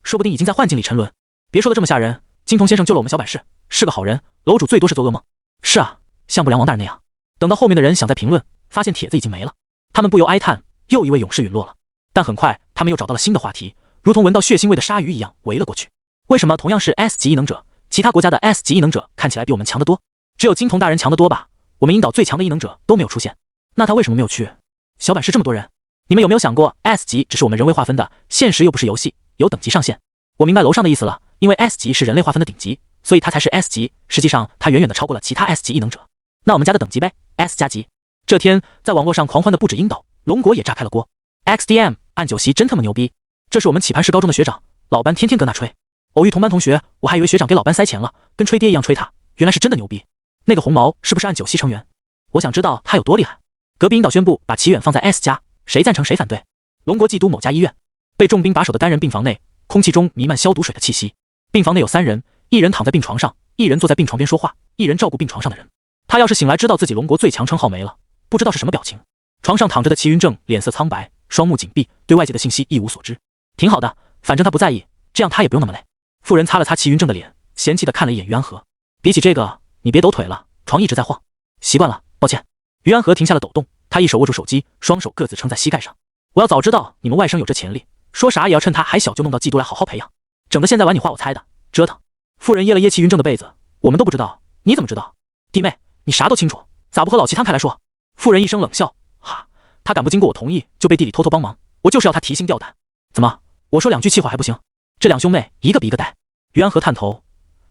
说不定已经在幻境里沉沦。别说的这么吓人，金童先生救了我们小板室，是个好人，楼主最多是做噩梦。是啊，像不良王大人那样。等到后面的人想在评论，发现帖子已经没了，他们不由哀叹，又一位勇士陨落了。但很快他们又找到了新的话题，如同闻到血腥味的鲨鱼一样围了过去。为什么同样是 S 级异能者，其他国家的 S 级异能者看起来比我们强得多？只有金童大人强得多吧？我们鹰岛最强的异能者都没有出现，那他为什么没有去？小板室这么多人，你们有没有想过 S 级只是我们人为划分的，现实又不是游戏，有等级上限。我明白楼上的意思了，因为 S 级是人类划分的顶级，所以他才是 S 级，实际上他远远的超过了其他 S 级异能者。那我们家的等级呗 ，S 加级。这天在网络上狂欢的不止鹰岛，龙国也炸开了锅。XDM 按9席真他妈牛逼，这是我们棋盘市高中的学长，老班天天跟他吹。偶遇同班同学，我还以为学长给老班塞钱了，跟吹爹一样吹他，原来是真的牛逼。那个红毛是不是按9席成员？我想知道他有多厉害。隔壁鹰岛宣布把齐远放在 S 加，谁赞成谁反对？龙国冀都某家医院，被重兵把守的单人病房内，空气中弥漫消毒水的气息。病房内有3人，一人躺在病床上，一人坐在病床边说话，一人照顾病床上的人。他要是醒来知道自己龙国最强称号没了，不知道是什么表情。床上躺着的齐云正脸色苍白，双目紧闭，对外界的信息一无所知。挺好的，反正他不在意，这样他也不用那么累。妇人擦了擦齐云正的脸，嫌弃地看了一眼于安和。比起这个，你别抖腿了，床一直在晃。习惯了，抱歉。于安和停下了抖动，他一手握住手机，双手各自撑在膝盖上。我要早知道你们外甥有这潜力，说啥也要趁他还小就弄到冀都来好好培养，整的现在玩你画我猜的，折腾。妇人掖了掖齐云正的被子，我们都不知道，你怎么知道？弟妹，你啥都清楚，咋不和老齐摊开来说？妇人一声冷笑，哈，他敢不经过我同意就被地里偷偷帮忙，我就是要他提心吊胆。怎么，我说2句气话还不行？这2兄妹一个比一个呆。于安和探头，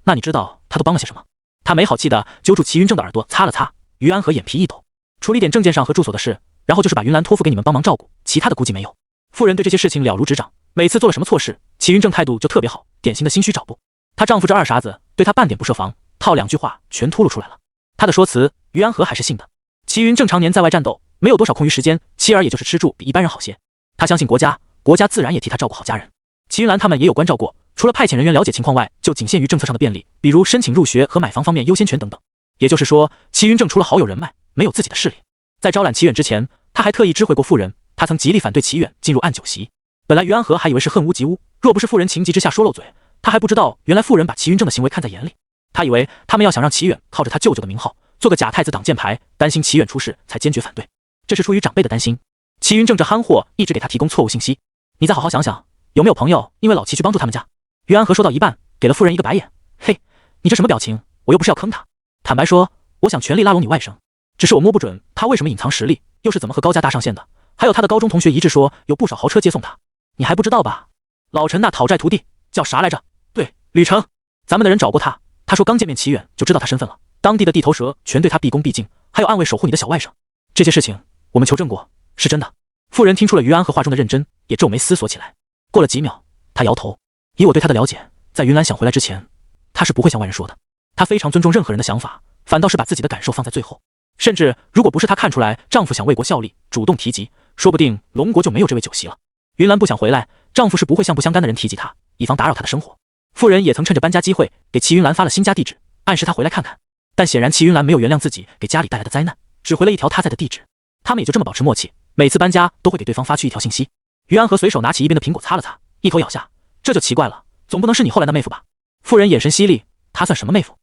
那你知道他都帮了些什么？他没好气的揪住齐云正的耳朵擦了擦。于安和眼皮一抖，处理点证件上和住所的事，然后就是把云兰托付给你们帮忙照顾，其他的估计没有。妇人对这些事情了如指掌，每次做了什么错事，齐云正态度就特别好，典型的心虚找补。她丈夫这二傻子对她半点不设防，套2句话全秃噜出来了。她的说辞，于安和还是信的。齐云正常年在外战斗，没有多少空余时间，妻儿也就是吃住比一般人好些。他相信国家，国家自然也替他照顾好家人。齐云兰他们也有关照过，除了派遣人员了解情况外，就仅限于政策上的便利，比如申请入学和买房方面优先权等等。也就是说，齐云正除了好友人脉，没有自己的势力。在招揽齐远之前，他还特意知会过夫人，他曾极力反对齐远进入暗酒席。本来于安和还以为是恨屋及乌，若不是夫人情急之下说漏嘴，他还不知道原来夫人把齐云正的行为看在眼里。他以为他们要想让齐远靠着他舅舅的名号做个假太子挡箭牌，担心齐远出事才坚决反对，这是出于长辈的担心。齐云正这憨货一直给他提供错误信息，你再好好想想，有没有朋友因为老齐去帮助他们家？于安和说到一半，给了夫人一个白眼，嘿，你这什么表情？我又不是要坑他。坦白说，我想全力拉拢你外甥，只是我摸不准他为什么隐藏实力，又是怎么和高家搭上线的。还有他的高中同学一致说有不少豪车接送他，你还不知道吧？老陈那讨债徒弟叫啥来着？对，吕成。咱们的人找过他，他说刚见面齐远就知道他身份了，当地的地头蛇全对他毕恭毕敬，还有暗卫守护你的小外甥。这些事情我们求证过，是真的。妇人听出了于安和话中的认真，也皱眉思索起来。过了几秒，他摇头。以我对他的了解，在云兰想回来之前，他是不会向外人说的。他非常尊重任何人的想法，反倒是把自己的感受放在最后。甚至如果不是她看出来丈夫想为国效力，主动提及，说不定龙国就没有这位酒席了。云兰不想回来，丈夫是不会向不相干的人提及她，以防打扰她的生活。妇人也曾趁着搬家机会给齐云兰发了新家地址，暗示她回来看看。但显然齐云兰没有原谅自己给家里带来的灾难，只回了一条她在的地址。他们也就这么保持默契，每次搬家都会给对方发去一条信息。于安和随手拿起一边的苹果擦了擦，一口咬下，这就奇怪了，总不能是你后来的妹夫吧？妇人眼神犀利，她算什么妹夫？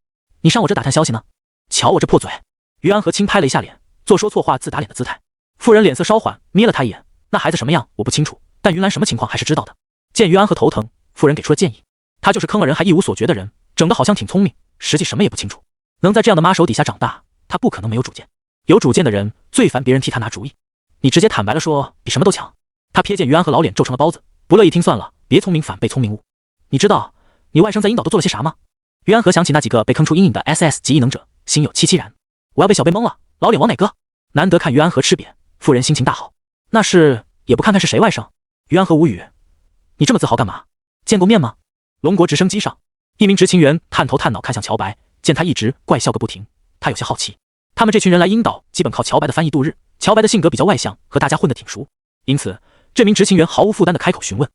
你上我这打探消息呢？瞧我这破嘴！于安和轻拍了一下脸，做说错话自打脸的姿态。妇人脸色稍缓，瞥了他一眼，那孩子什么样我不清楚，但云兰什么情况还是知道的。见于安和头疼，妇人给出了建议，他就是坑了人还一无所觉的人，整得好像挺聪明，实际什么也不清楚。能在这样的妈手底下长大，他不可能没有主见。有主见的人最烦别人替他拿主意，你直接坦白了说，比什么都强。他瞥见于安和老脸皱成了包子，不乐意听算了，别聪明反被聪明误。你知道你外甥在鹰岛都做了些啥吗？于安和想起那几个被坑出阴影的 SS 级异能者，心有戚戚然。我要被小贝蒙了，老脸往哪搁？难得看于安和吃瘪，妇人心情大好。那是也不看看是谁外甥？于安和无语，你这么自豪干嘛？见过面吗？龙国直升机上，一名执勤员探头探脑看向乔白，见他一直怪笑个不停，他有些好奇。他们这群人来鹰岛，基本靠乔白的翻译度日。乔白的性格比较外向，和大家混得挺熟，因此这名执勤员毫无负担地开口询问：“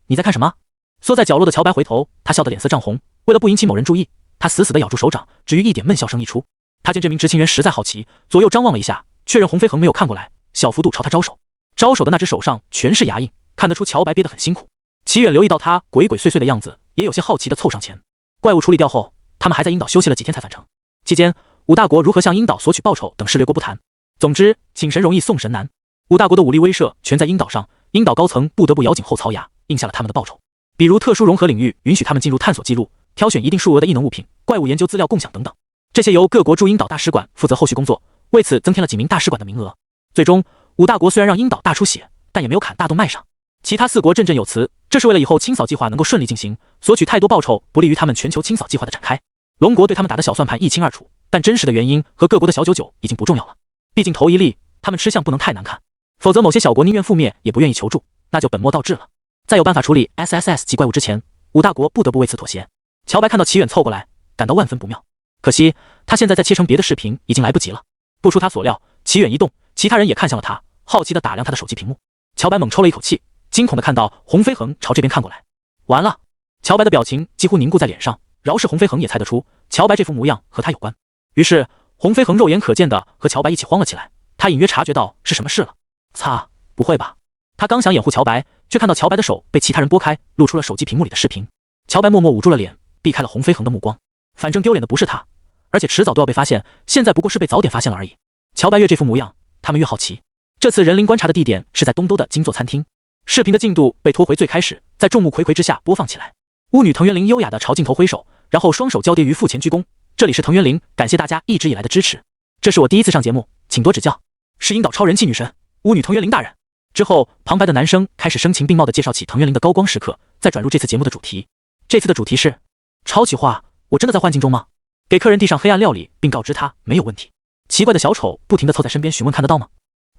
你在看什么？”缩在角落的乔白回头，他笑得脸色涨红。为了不引起某人注意，他死死地咬住手掌，至于一点闷笑声一出。他见这名执勤员实在好奇，左右张望了一下，确认洪飞恒没有看过来，小幅度朝他招手。招手的那只手上全是牙印，看得出乔白憋得很辛苦。齐远留意到他鬼鬼祟祟的样子，也有些好奇地凑上前。怪物处理掉后，他们还在鹰岛休息了几天才返程。期间，五大国如何向鹰岛索取报酬等事略过不谈。总之，请神容易送神难。五大国的武力威慑全在鹰岛上，鹰岛高层不得不咬紧后槽牙，应下了他们的报酬。比如特殊融合领域允许他们进入探索记录，挑选一定数额的异能物品，怪物研究资料共享等等。这些由各国驻鹰岛大使馆负责后续工作，为此增添了几名大使馆的名额。最终，五大国虽然让鹰岛大出血，但也没有砍大动脉上。其他4国振振有词，这是为了以后清扫计划能够顺利进行，索取太多报酬不利于他们全球清扫计划的展开。龙国对他们打的小算盘一清二楚，但真实的原因和各国的小九九已经不重要了。毕竟头一例，他们吃相不能太难看，否则某些小国宁愿覆灭也不愿意求助，那就本末倒置了。在有办法处理 SSS 级怪物之前，五大国不得不为此妥协。乔白看到齐远凑过来，感到万分不妙。可惜他现在再切成别的视频已经来不及了。不出他所料，齐远一动，其他人也看向了他，好奇地打量他的手机屏幕。乔白猛抽了一口气，惊恐地看到洪飞恒朝这边看过来。完了！乔白的表情几乎凝固在脸上，饶是洪飞恒也猜得出乔白这副模样和他有关。于是洪飞恒肉眼可见的和乔白一起慌了起来，他隐约察觉到是什么事了。擦，不会吧？他刚想掩护乔白，却看到乔白的手被其他人拨开，露出了手机屏幕里的视频。乔白默默捂住了脸，避开了洪飞恒的目光。反正丢脸的不是他，而且迟早都要被发现，现在不过是被早点发现了而已。乔白越这副模样，他们越好奇。这次人灵观察的地点是在东都的金座餐厅。视频的进度被拖回最开始，在众目睽睽之下播放起来。巫女藤原绫优雅地朝镜头挥手，然后双手交叠于腹前鞠躬。这里是藤原绫，感谢大家一直以来的支持。这是我第一次上节目，请多指教。是鹰岛超人气女神巫女藤原绫大人。之后，旁白的男生开始声情并茂地介绍起藤原绫的高光时刻，再转入这次节目的主题。这次的主题是超企划，我真的在幻境中吗？给客人递上黑暗料理，并告知他没有问题。奇怪的小丑不停地凑在身边询问看得到吗？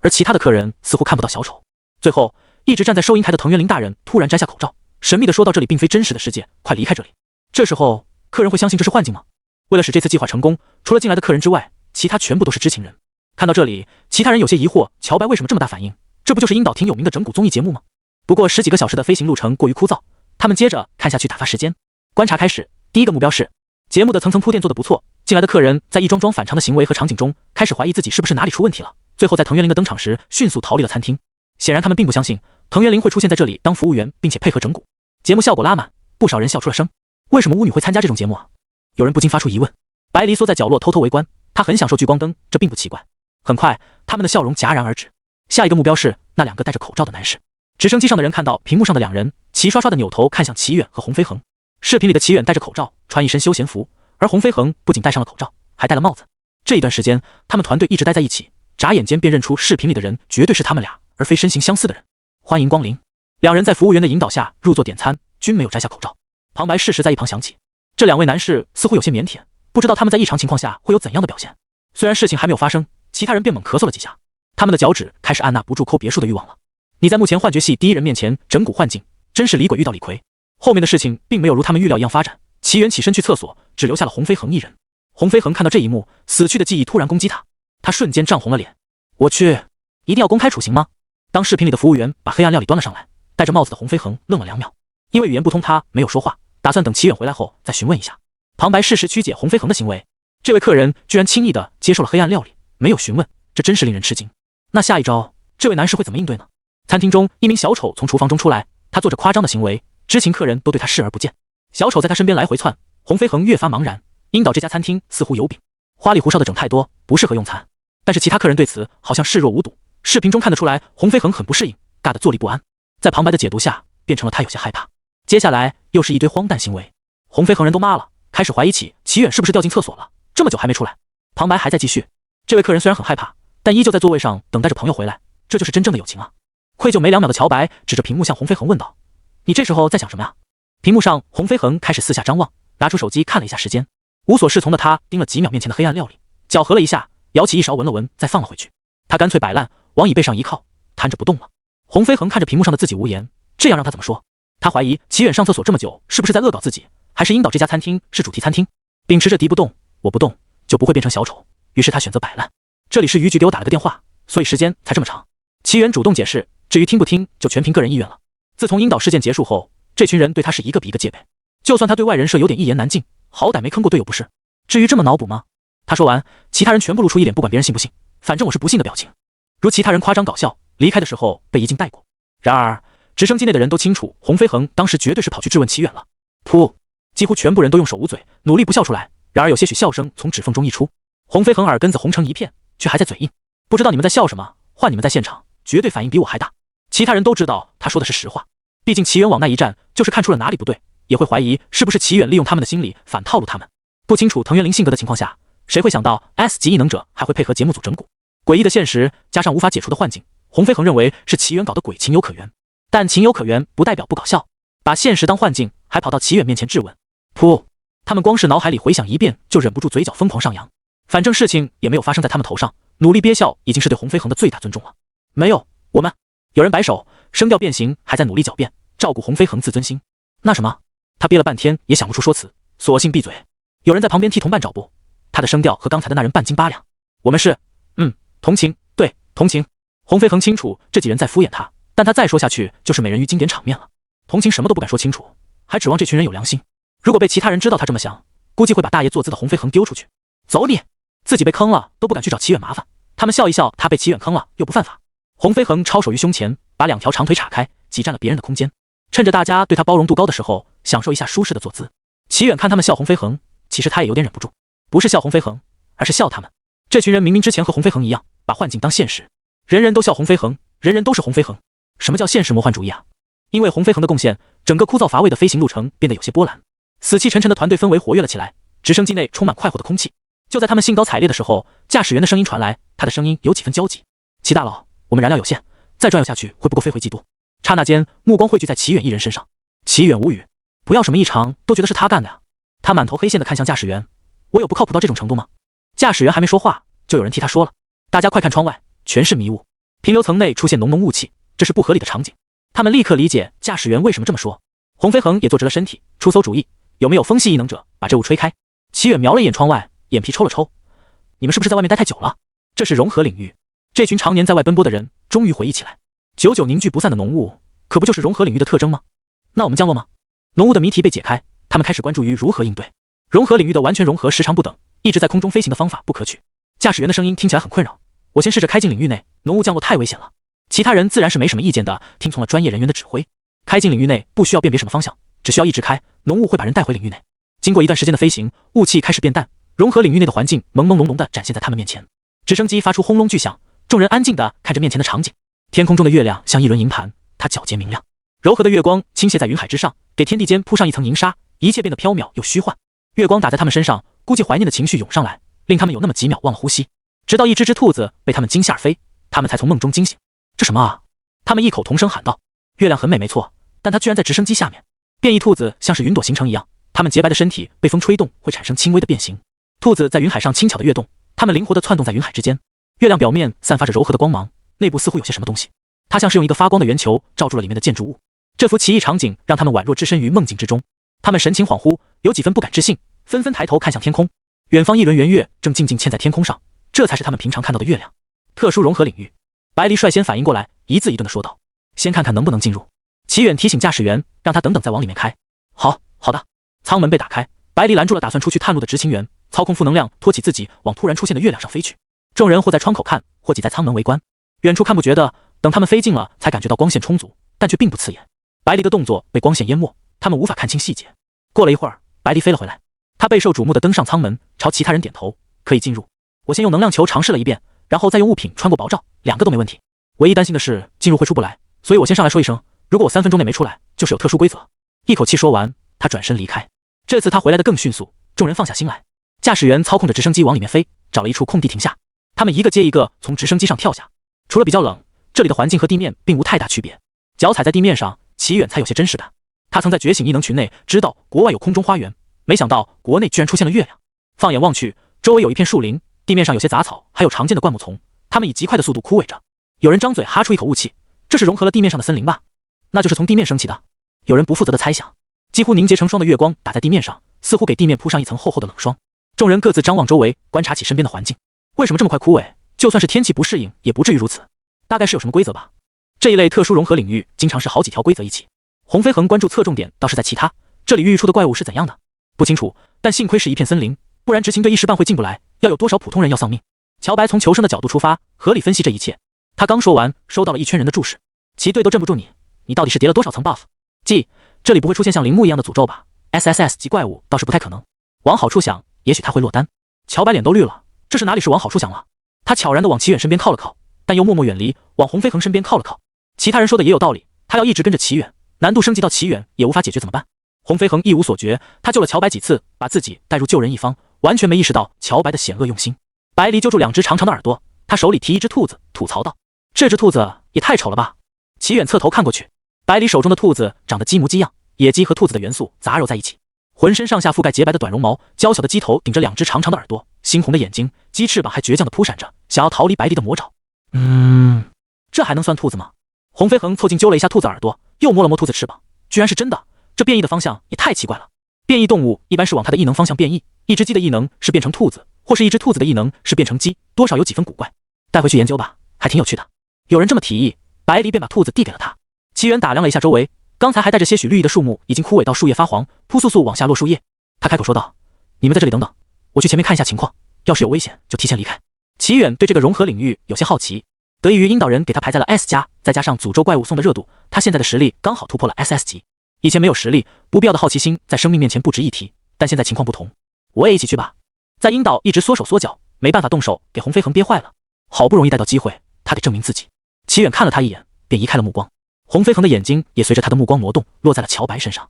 而其他的客人似乎看不到小丑。最后，一直站在收银台的藤原绫大人突然摘下口罩，神秘地说到：“这里并非真实的世界，快离开这里。”这时候，客人会相信这是幻境吗？为了使这次计划成功，除了进来的客人之外，其他全部都是知情人。看到这里，其他人有些疑惑，乔白为什么这么大反应？这不就是鹰岛挺有名的整蛊综艺节目吗？不过10几个小时的飞行路程过于枯燥，他们接着看下去打发时间。观察开始，第一个目标是节目的层层铺垫做得不错，进来的客人在一桩桩反常的行为和场景中开始怀疑自己是不是哪里出问题了，最后在藤原绫的登场时迅速逃离了餐厅。显然他们并不相信藤原绫会出现在这里当服务员，并且配合整蛊。节目效果拉满，不少人笑出了声。为什么巫女会参加这种节目啊？有人不禁发出疑问。白离缩在角落偷偷围观，他很享受聚光灯，这并不奇怪。很快，他们的笑容戛然而止。下一个目标是那两个戴着口罩的男士。直升机上的人看到屏幕上的两人，齐刷刷的扭头看向齐远和洪飞恒。视频里的齐远戴着口罩，穿一身休闲服，而洪飞恒不仅戴上了口罩，还戴了帽子。这一段时间，他们团队一直待在一起，眨眼间便认出视频里的人绝对是他们俩，而非身形相似的人。欢迎光临。两人在服务员的引导下入座点餐，均没有摘下口罩。旁白适时在一旁响起。这两位男士似乎有些腼腆，不知道他们在异常情况下会有怎样的表现。虽然事情还没有发生，其他人便猛咳嗽了几下，他们的脚趾开始按捺不住抠别墅的欲望了。你在目前幻觉系第一人面前整蛊幻境，真是李鬼遇到李逵。后面的事情并没有如他们预料一样发展。齐元起身去厕所，只留下了洪飞恒一人。洪飞恒看到这一幕，死去的记忆突然攻击他，他瞬间涨红了脸。我去，一定要公开处刑吗？当视频里的服务员把黑暗料理端了上来，戴着帽子的洪飞恒愣了2秒，因为语言不通，他没有说话，打算等齐远回来后再询问一下。旁白适时曲解洪飞恒的行为，这位客人居然轻易地接受了黑暗料理，没有询问，这真是令人吃惊。那下一招，这位男士会怎么应对呢？餐厅中，一名小丑从厨房中出来，他做着夸张的行为，知情客人都对他视而不见。小丑在他身边来回窜，洪飞恒越发茫然。樱岛这家餐厅似乎有饼，花里胡哨的整太多，不适合用餐。但是其他客人对此好像视若无睹。视频中看得出来，洪飞恒很不适应，尬得坐立不安。在旁白的解读下，变成了他有些害怕。接下来又是一堆荒诞行为，洪飞恒人都麻了，开始怀疑起齐远是不是掉进厕所了，这么久还没出来。旁白还在继续。这位客人虽然很害怕，但依旧在座位上等待着朋友回来，这就是真正的友情啊！愧疚没2秒的乔白指着屏幕向洪飞恒问道：“你这时候在想什么呀？”屏幕上，洪飞恒开始四下张望，拿出手机看了一下时间，无所适从的他盯了几秒面前的黑暗料理，搅和了一下，舀起一勺闻了闻，再放了回去。他干脆摆烂，往椅背上一靠，瘫着不动了。洪飞恒看着屏幕上的自己无言，这样让他怎么说？他怀疑齐远上厕所这么久是不是在恶搞自己，还是樱岛这家餐厅是主题餐厅？秉持着敌不动我不动就不会变成小丑，于是他选择摆烂。这里是于局给我打了个电话，所以时间才这么长。齐远主动解释，至于听不听就全凭个人意愿了。自从樱岛事件结束后，这群人对他是一个比一个戒备，就算他对外人设有点一言难尽，好歹没坑过队友不是？至于这么脑补吗？他说完，其他人全部露出一脸不管别人信不信，反正我是不信的表情。如其他人夸张搞笑，离开的时候被一镜带过。然而直升机内的人都清楚，洪飞恒当时绝对是跑去质问齐远了。噗！几乎全部人都用手捂嘴，努力不笑出来。然而有些许笑声从指缝中溢出。洪飞恒耳根子红成一片，却还在嘴硬。不知道你们在笑什么？换你们在现场，绝对反应比我还大。其他人都知道他说的是实话，毕竟齐远往那一站，就是看出了哪里不对，也会怀疑是不是齐远利用他们的心理反套路他们。不清楚藤原绫性格的情况下，谁会想到 S 级异能者还会配合节目组整蛊？诡异的现实加上无法解除的幻境，洪飞恒认为是齐远搞的鬼，情有可原。但情有可原不代表不搞笑，把现实当幻境，还跑到齐远面前质问。噗！他们光是脑海里回想一遍，就忍不住嘴角疯狂上扬。反正事情也没有发生在他们头上，努力憋笑已经是对洪飞恒的最大尊重了。没有，我们有人摆手，声调变形，还在努力狡辩，照顾洪飞恒自尊心。那什么？他憋了半天也想不出说辞，索性闭嘴。有人在旁边替同伴找补，他的声调和刚才的那人半斤八两。我们是，同情，对，同情。洪飞恒清楚这几人在敷衍他，但他再说下去就是美人鱼经典场面了。同情什么都不敢说清楚，还指望这群人有良心。如果被其他人知道他这么想，估计会把大爷坐姿的洪飞恒丢出去。走你！自己被坑了都不敢去找齐远麻烦，他们笑一笑，他被齐远坑了又不犯法。洪飞恒抄手于胸前，把2条长腿岔开，挤占了别人的空间，趁着大家对他包容度高的时候，享受一下舒适的坐姿。齐远看他们笑洪飞恒，其实他也有点忍不住，不是笑洪飞恒，而是笑他们。这群人明明之前和洪飞恒一样，把幻境当现实，人人都笑洪飞恒，人人都是洪飞恒。什么叫现实魔幻主义啊？因为洪飞恒的贡献，整个枯燥乏味的飞行路程变得有些波澜，死气沉沉的团队氛围活跃了起来，直升机内充满快活的空气。就在他们兴高采烈的时候，驾驶员的声音传来，他的声音有几分焦急。齐大佬，我们燃料有限，再转悠下去会不够飞回基督。刹那间，目光汇聚在齐远一人身上。齐远无语，不要什么异常都觉得是他干的呀。他满头黑线的看向驾驶员，我有不靠谱到这种程度吗？驾驶员还没说话，就有人替他说了。大家快看窗外，全是迷雾，平流层内出现浓浓雾气，这是不合理的场景。他们立刻理解驾驶员为什么这么说。洪飞恒也坐直了身体，出馊主意，有没有风系异能者把这雾吹开？齐远瞄了一眼窗外，眼皮抽了抽，你们是不是在外面待太久了？这是融合领域。这群常年在外奔波的人终于回忆起来，久久凝聚不散的浓雾，可不就是融合领域的特征吗？那我们降落吗？浓雾的谜题被解开，他们开始关注于如何应对。融合领域的完全融合时长不等，一直在空中飞行的方法不可取。驾驶员的声音听起来很困扰，我先试着开进领域内，浓雾降落太危险了。其他人自然是没什么意见的，听从了专业人员的指挥。开进领域内不需要辨别什么方向，只需要一直开，浓雾会把人带回领域内。经过一段时间的飞行，雾气开始变淡，融合领域内的环境朦朦胧胧地展现在他们面前。直升机发出轰隆巨响，众人安静地看着面前的场景。天空中的月亮像一轮银盘，它皎洁明亮，柔和的月光倾泻在云海之上，给天地间铺上一层银纱，一切变得缥缈又虚幻。月光打在他们身上，估计怀念的情绪涌上来，令他们有那么几秒忘了呼吸。直到一只兔子被他们惊吓而飞，他们才从梦中惊醒。这什么啊？他们异口同声喊道。月亮很美没错，但它居然在直升机下面。变异兔子像是云朵形成一样，它们洁白的身体被风吹动会产生轻微的变形。兔子在云海上轻巧的跃动，它们灵活地窜动在云海之间。月亮表面散发着柔和的光芒，内部似乎有些什么东西，它像是用一个发光的圆球罩住了里面的建筑物。这幅奇异场景让他们宛若置身于梦境之中，他们神情恍惚，有几分不敢置信，纷纷抬头看向天空。远方一轮圆月正静静嵌在天空上，这才是他们平常看到的月亮。特殊融合领域，白离率先反应过来，一字一顿地说道：“先看看能不能进入。”齐远提醒驾驶员，让他等等再往里面开。好的。舱门被打开，白离拦住了打算出去探路的执勤员，操控负能量托起自己往突然出现的月亮上飞去。众人或在窗口看，或挤在舱门围观，远处看不觉得，等他们飞近了才感觉到光线充足，但却并不刺眼。白离的动作被光线淹没，他们无法看清细节。过了一会儿，白离飞了回来，他备受瞩目地登上舱门，朝其他人点头：“可以进入。我先用能量球尝试了一遍，然后再用物品穿过薄罩，2个都没问题。唯一担心的是进入会出不来，所以我先上来说一声，如果我3分钟内没出来，就是有特殊规则。”一口气说完，他转身离开。这次他回来的更迅速，众人放下心来。驾驶员操控着直升机往里面飞，找了一处空地停下。他们一个接一个从直升机上跳下，除了比较冷，这里的环境和地面并无太大区别。脚踩在地面上，齐远才有些真实感。他曾在觉醒异能群内知道国外有空中花园，没想到国内居然出现了月亮。放眼望去，周围有一片树林，地面上有些杂草，还有常见的灌木丛，它们以极快的速度枯萎着。有人张嘴哈出一口雾气，这是融合了地面上的森林吧？那就是从地面升起的。有人不负责的猜想。几乎凝结成霜的月光打在地面上，似乎给地面铺上一层厚厚的冷霜。众人各自张望周围，观察起身边的环境。为什么这么快枯萎？就算是天气不适应，也不至于如此。大概是有什么规则吧。这一类特殊融合领域经常是好几条规则一起。洪飞恒关注侧重点倒是在其他，这里孕育出的怪物是怎样的？不清楚，但幸亏是一片森林，不然执勤队一时半会进不来，要有多少普通人要丧命？乔白从求生的角度出发，合理分析这一切。他刚说完，收到了一圈人的注视。齐队都镇不住你到底是叠了多少层 buff？ 这里不会出现像铃木一样的诅咒吧 ？SSS 级怪物倒是不太可能。往好处想，也许他会落单。乔白脸都绿了，这是哪里是往好处想了？他悄然地往齐远身边靠了靠，但又默默远离，往洪飞恒身边靠了靠。其他人说的也有道理，他要一直跟着齐远，难度升级到齐远也无法解决怎么办？洪飞恒一无所觉，他救了乔白几次，把自己带入救人一方，完全没意识到乔白的险恶用心。白离揪住2只长长的耳朵，他手里提一只兔子，吐槽道：“这只兔子也太丑了吧！”齐远侧头看过去，白离手中的兔子长得鸡模鸡样，野鸡和兔子的元素杂糅在一起，浑身上下覆盖洁白的短绒毛，娇小的鸡头顶着2只长长的耳朵，猩红的眼睛，鸡翅膀还倔强地扑闪着，想要逃离白离的魔爪。这还能算兔子吗？洪飞恒凑近揪了一下兔子耳朵，又摸了摸兔子翅膀，居然是真的。这变异的方向也太奇怪了。变异动物一般是往它的异能方向变异，一只鸡的异能是变成兔子，或是一只兔子的异能是变成鸡，多少有几分古怪。带回去研究吧，还挺有趣的。有人这么提议，白离便把兔子递给了他。齐远打量了一下周围，刚才还带着些许绿意的树木已经枯萎到树叶发黄，扑簌簌往下落树叶。他开口说道：“你们在这里等等，我去前面看一下情况，要是有危险就提前离开。”齐远对这个融合领域有些好奇，得益于引导人给他排在了 S 加，再加上诅咒怪物送的热度，他现在的实力刚好突破了 SS 级。以前没有实力，不必要的好奇心在生命面前不值一提，但现在情况不同，我也一起去吧。在引导一直缩手缩脚，没办法动手，给洪飞恒憋坏了。好不容易带到机会，他得证明自己。齐远看了他一眼，便移开了目光。洪飞恒的眼睛也随着他的目光挪动，落在了乔白身上。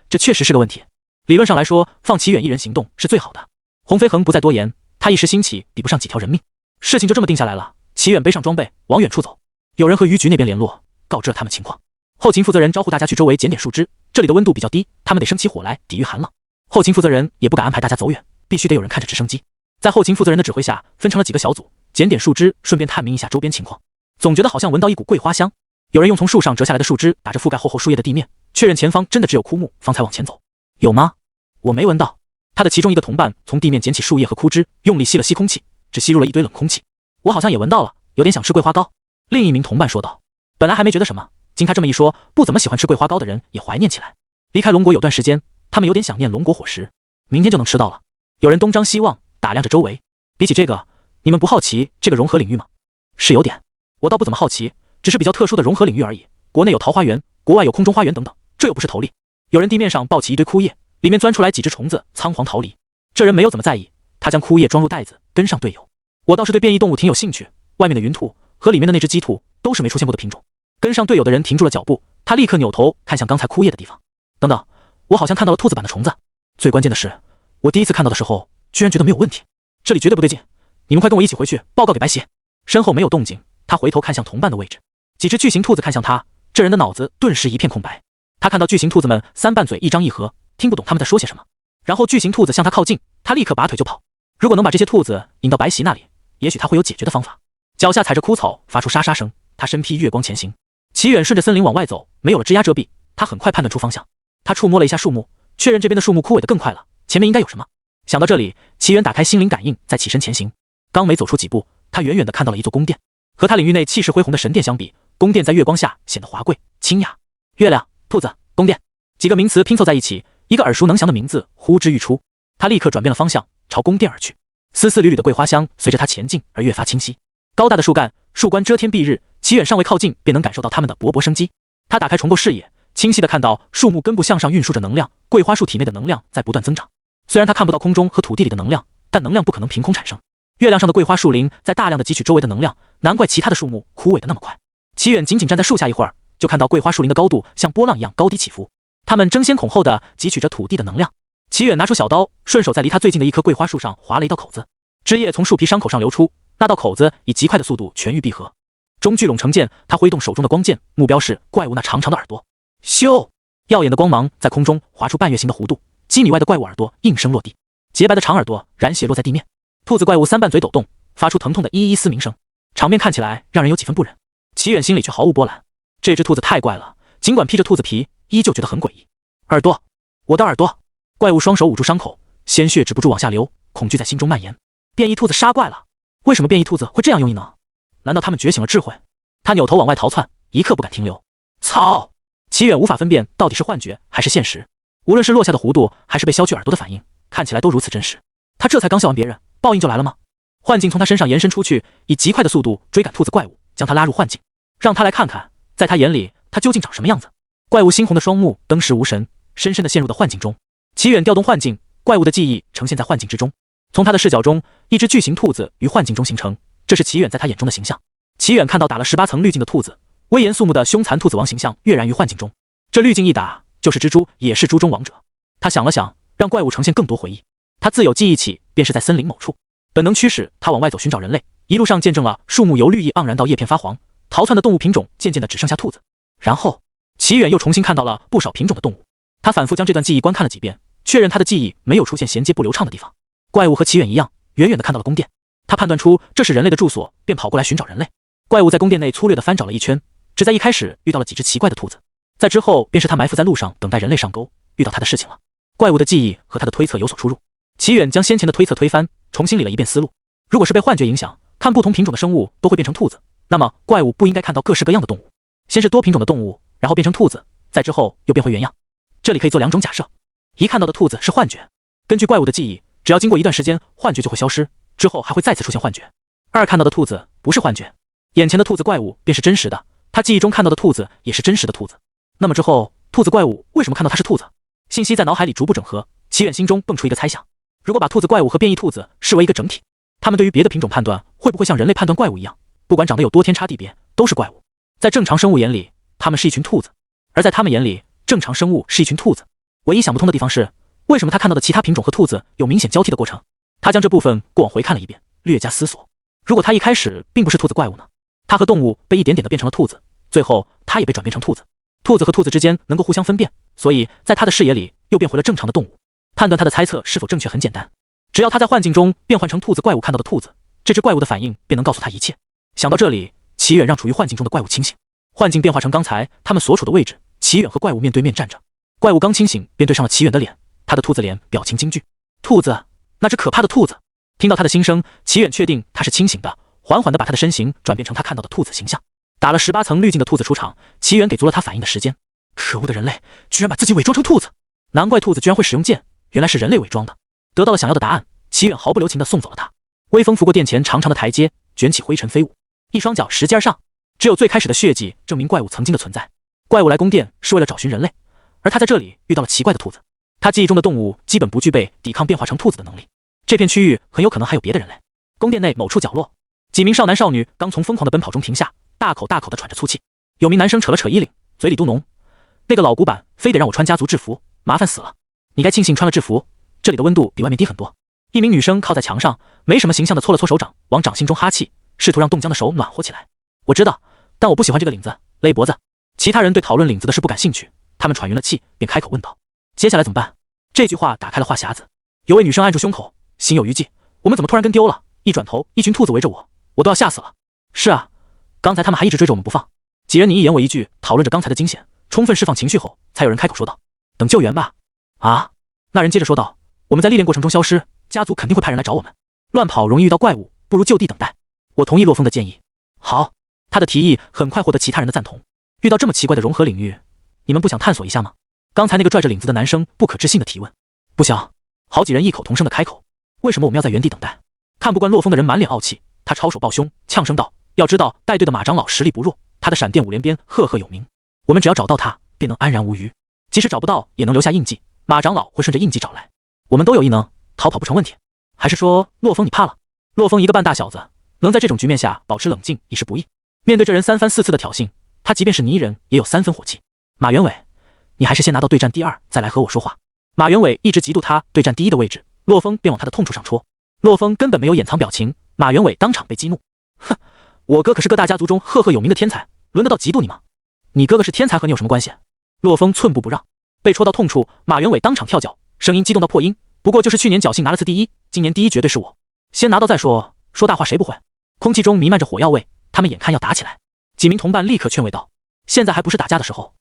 这确实是个问题。理论上来说，放齐远一人行动是最好的。洪飞恒不再多言，他一时兴起，比不上几条人命。事情就这么定下来了。齐远背上装备，往远处走。有人和渔局那边联络，告知了他们情况。后勤负责人招呼大家去周围捡点树枝，这里的温度比较低，他们得生起火来抵御寒冷。后勤负责人也不敢安排大家走远，必须得有人看着直升机。在后勤负责人的指挥下，分成了几个小组，捡点树枝，顺便探明一下周边情况。总觉得好像闻到一股桂花香。有人用从树上折下来的树枝打着覆盖厚厚树叶的地面，确认前方真的只有枯木，方才往前走。有吗？我没闻到。他的其中一个同伴从地面捡起树叶和枯枝，用力吸了吸空气，只吸入了一堆冷空气。我好像也闻到了，有点想吃桂花糕。另一名同伴说道。本来还没觉得什么，经他这么一说，不怎么喜欢吃桂花糕的人也怀念起来。离开龙国有段时间，他们有点想念龙国伙食，明天就能吃到了。有人东张西望，打量着周围。比起这个，你们不好奇这个融合领域吗？是有点，我倒不怎么好奇，只是比较特殊的融合领域而已。国内有桃花源，国外有空中花园等等，这又不是头例。有人地面上抱起一堆枯叶，里面钻出来几只虫子，仓皇逃离。这人没有怎么在意，他将枯叶装入袋子，跟上队友。我倒是对变异动物挺有兴趣，外面的云兔和里面的那只鸡兔都是没出现过的品种。跟上队友的人停住了脚步，他立刻扭头看向刚才枯叶的地方。等等，我好像看到了兔子版的虫子。最关键的是，我第一次看到的时候，居然觉得没有问题。这里绝对不对劲，你们快跟我一起回去报告给白喜。身后没有动静，他回头看向同伴的位置，几只巨型兔子看向他，这人的脑子顿时一片空白。他看到巨型兔子们三瓣嘴一张一合，听不懂他们在说些什么。然后巨型兔子向他靠近，他立刻拔腿就跑。如果能把这些兔子引到白喜那里，也许他会有解决的方法。脚下踩着枯草，发出沙沙声，他身披月光前行。齐远顺着森林往外走，没有了枝桠遮蔽，他很快判断出方向。他触摸了一下树木，确认这边的树木枯萎得更快了，前面应该有什么。想到这里，齐远打开心灵感应，再起身前行。刚没走出几步，他远远地看到了一座宫殿。和他领域内气势恢宏的神殿相比，宫殿在月光下显得华贵清雅。月亮、兔子、宫殿，几个名词拼凑在一起，一个耳熟能详的名字呼之欲出。他立刻转变了方向，朝宫殿而去。丝丝缕缕的桂花香随着他前进而越发清晰。高大的树干、树冠遮天蔽日，齐远尚未靠近，便能感受到它们的勃勃生机。他打开重构视野，清晰地看到树木根部向上运输着能量，桂花树体内的能量在不断增长。虽然他看不到空中和土地里的能量，但能量不可能凭空产生。月亮上的桂花树林在大量的汲取周围的能量，难怪其他的树木枯萎的那么快。齐远仅仅站在树下一会儿，就看到桂花树林的高度像波浪一样高低起伏，它们争先恐后地汲取着土地的能量。齐远拿出小刀，顺手在离他最近的一棵桂花树上划了一道口子，汁液从树皮伤口上流出，那道口子以极快的速度痊愈闭合。中聚拢成剑，他挥动手中的光剑，目标是怪物那长长的耳朵。咻！耀眼的光芒在空中划出半月形的弧度，几米外的怪物耳朵应声落地，洁白的长耳朵染血落在地面。兔子怪物三瓣嘴抖动，发出疼痛的咿咿嘶鸣声，场面看起来让人有几分不忍。齐远心里却毫无波澜，这只兔子太怪了，尽管披着兔子皮，依旧觉得很诡异。耳朵，我的耳朵！怪物双手捂住伤口，鲜血止不住往下流，恐惧在心中蔓延。变异兔子杀怪了！为什么变异兔子会这样用意呢？难道他们觉醒了智慧？他扭头往外逃窜，一刻不敢停留。操！齐远无法分辨到底是幻觉还是现实，无论是落下的弧度，还是被削去耳朵的反应，看起来都如此真实。他这才刚笑完别人，报应就来了吗？幻境从他身上延伸出去，以极快的速度追赶兔子怪物，将他拉入幻境，让他来看看，在他眼里，他究竟长什么样子。怪物猩红的双目登时无神，深深地陷入到幻境中。齐远调动幻境，怪物的记忆呈现在幻境之中。从他的视角中，一只巨型兔子于幻境中形成，这是齐远在他眼中的形象。齐远看到打了18层滤镜的兔子，威严肃穆的凶残兔子王形象跃然于幻境中。这滤镜一打，就是蜘蛛，也是猪中王者。他想了想，让怪物呈现更多回忆。他自有记忆起，便是在森林某处，本能驱使他往外走寻找人类。一路上见证了树木由绿意盎然到叶片发黄，逃窜的动物品种渐渐的只剩下兔子。然后，齐远又重新看到了不少品种的动物。他反复将这段记忆观看了几遍，确认他的记忆没有出现衔接不流畅的地方。怪物和齐远一样，远远的看到了宫殿，他判断出这是人类的住所，便跑过来寻找人类。怪物在宫殿内粗略的翻找了一圈，只在一开始遇到了几只奇怪的兔子，在之后便是他埋伏在路上等待人类上钩，遇到他的事情了。怪物的记忆和他的推测有所出入，齐远将先前的推测推翻，重新理了一遍思路。如果是被幻觉影响，看不同品种的生物都会变成兔子，那么怪物不应该看到各式各样的动物，先是多品种的动物，然后变成兔子，再之后又变回原样。这里可以做两种假设：一，看到的兔子是幻觉，根据怪物的记忆，只要经过一段时间，幻觉就会消失，之后还会再次出现幻觉；二，看到的兔子不是幻觉，眼前的兔子怪物便是真实的，他记忆中看到的兔子也是真实的兔子。那么之后，兔子怪物为什么看到它是兔子？信息在脑海里逐步整合，齐远心中蹦出一个猜想：如果把兔子怪物和变异兔子视为一个整体，他们对于别的品种判断会不会像人类判断怪物一样，不管长得有多天差地别，都是怪物？在正常生物眼里，它们是一群兔子，而在他们眼里，正常生物是一群兔子。唯一想不通的地方是，为什么他看到的其他品种和兔子有明显交替的过程？他将这部分过往回看了一遍，略加思索。如果他一开始并不是兔子怪物呢？他和动物被一点点的变成了兔子，最后他也被转变成兔子。兔子和兔子之间能够互相分辨，所以在他的视野里又变回了正常的动物。判断他的猜测是否正确很简单，只要他在幻境中变换成兔子怪物看到的兔子，这只怪物的反应便能告诉他一切。想到这里，齐远让处于幻境中的怪物清醒，幻境变化成刚才他们所处的位置，齐远和怪物面对面站着。怪物刚清醒便对上了齐远的脸，他的兔子脸表情惊惧。兔子，那只可怕的兔子！听到他的心声，齐远确定他是清醒的，缓缓地把他的身形转变成他看到的兔子形象。打了18层滤镜的兔子出场，齐远给足了他反应的时间。可恶的人类，居然把自己伪装成兔子！难怪兔子居然会使用剑，原来是人类伪装的。得到了想要的答案，齐远毫不留情地送走了他。微风拂过殿前长长的台阶，卷起灰尘飞舞，一双脚拾级而上。只有最开始的血迹证明怪物曾经的存在。怪物来宫殿是为了找寻人类，而他在这里遇到了奇怪的兔子。他记忆中的动物基本不具备抵抗变化成兔子的能力，这片区域很有可能还有别的人类。宫殿内某处角落，几名少男少女刚从疯狂的奔跑中停下，大口大口地喘着粗气。有名男生扯了扯衣领，嘴里嘟哝：“那个老古板非得让我穿家族制服，麻烦死了。你该庆幸穿了制服，这里的温度比外面低很多。”一名女生靠在墙上，没什么形象地搓了搓手掌，往掌心中哈气，试图让冻僵的手暖和起来。我知道，但我不喜欢这个领子，勒脖子。其他人对讨论领子的事不感兴趣，他们喘匀了气，便开口问道：“接下来怎么办？”这句话打开了话匣子。有位女生按住胸口，心有余悸：“我们怎么突然跟丢了？一转头，一群兔子围着我都要吓死了。”是啊，刚才他们还一直追着我们不放。几人你一言我一句，讨论着刚才的惊险，充分释放情绪后，才有人开口说道：“等救援吧。”啊！那人接着说道：“我们在历练过程中消失，家族肯定会派人来找我们。乱跑容易遇到怪物，不如就地等待。”我同意洛风的建议。好，他的提议很快获得其他人的赞同。遇到这么奇怪的融合领域，你们不想探索一下吗？刚才那个拽着领子的男生不可置信的提问。不想。好几人异口同声的开口。为什么我们要在原地等待？看不惯洛风的人满脸傲气，他抄手抱胸，呛声道：“要知道带队的马长老实力不弱，他的闪电五连鞭赫赫有名。我们只要找到他，便能安然无虞。即使找不到，也能留下印记，马长老会顺着印记找来。我们都有异能，逃跑不成问题。还是说洛风你怕了？”洛风一个半大小子，能在这种局面下保持冷静已是不易。面对这人三番四次的挑衅，他即便是泥人也有3分火气。马元伟，你还是先拿到对战第2，再来和我说话。马元伟一直嫉妒他对战第1的位置，洛风便往他的痛处上戳。洛风根本没有掩藏表情，马元伟当场被激怒。哼，我哥可是各大家族中赫赫有名的天才，轮得到嫉妒你吗？你哥哥是天才和你有什么关系？洛风寸步不让，被戳到痛处，马元伟当场跳脚，声音激动到破音。不过就是去年侥幸拿了次第1，今年第1绝对是我。先拿到再说，说大话谁不会？空气中弥漫着火药味，他们眼看要打起来。几名同伴立刻劝慰道：“现在还不是打架的时候，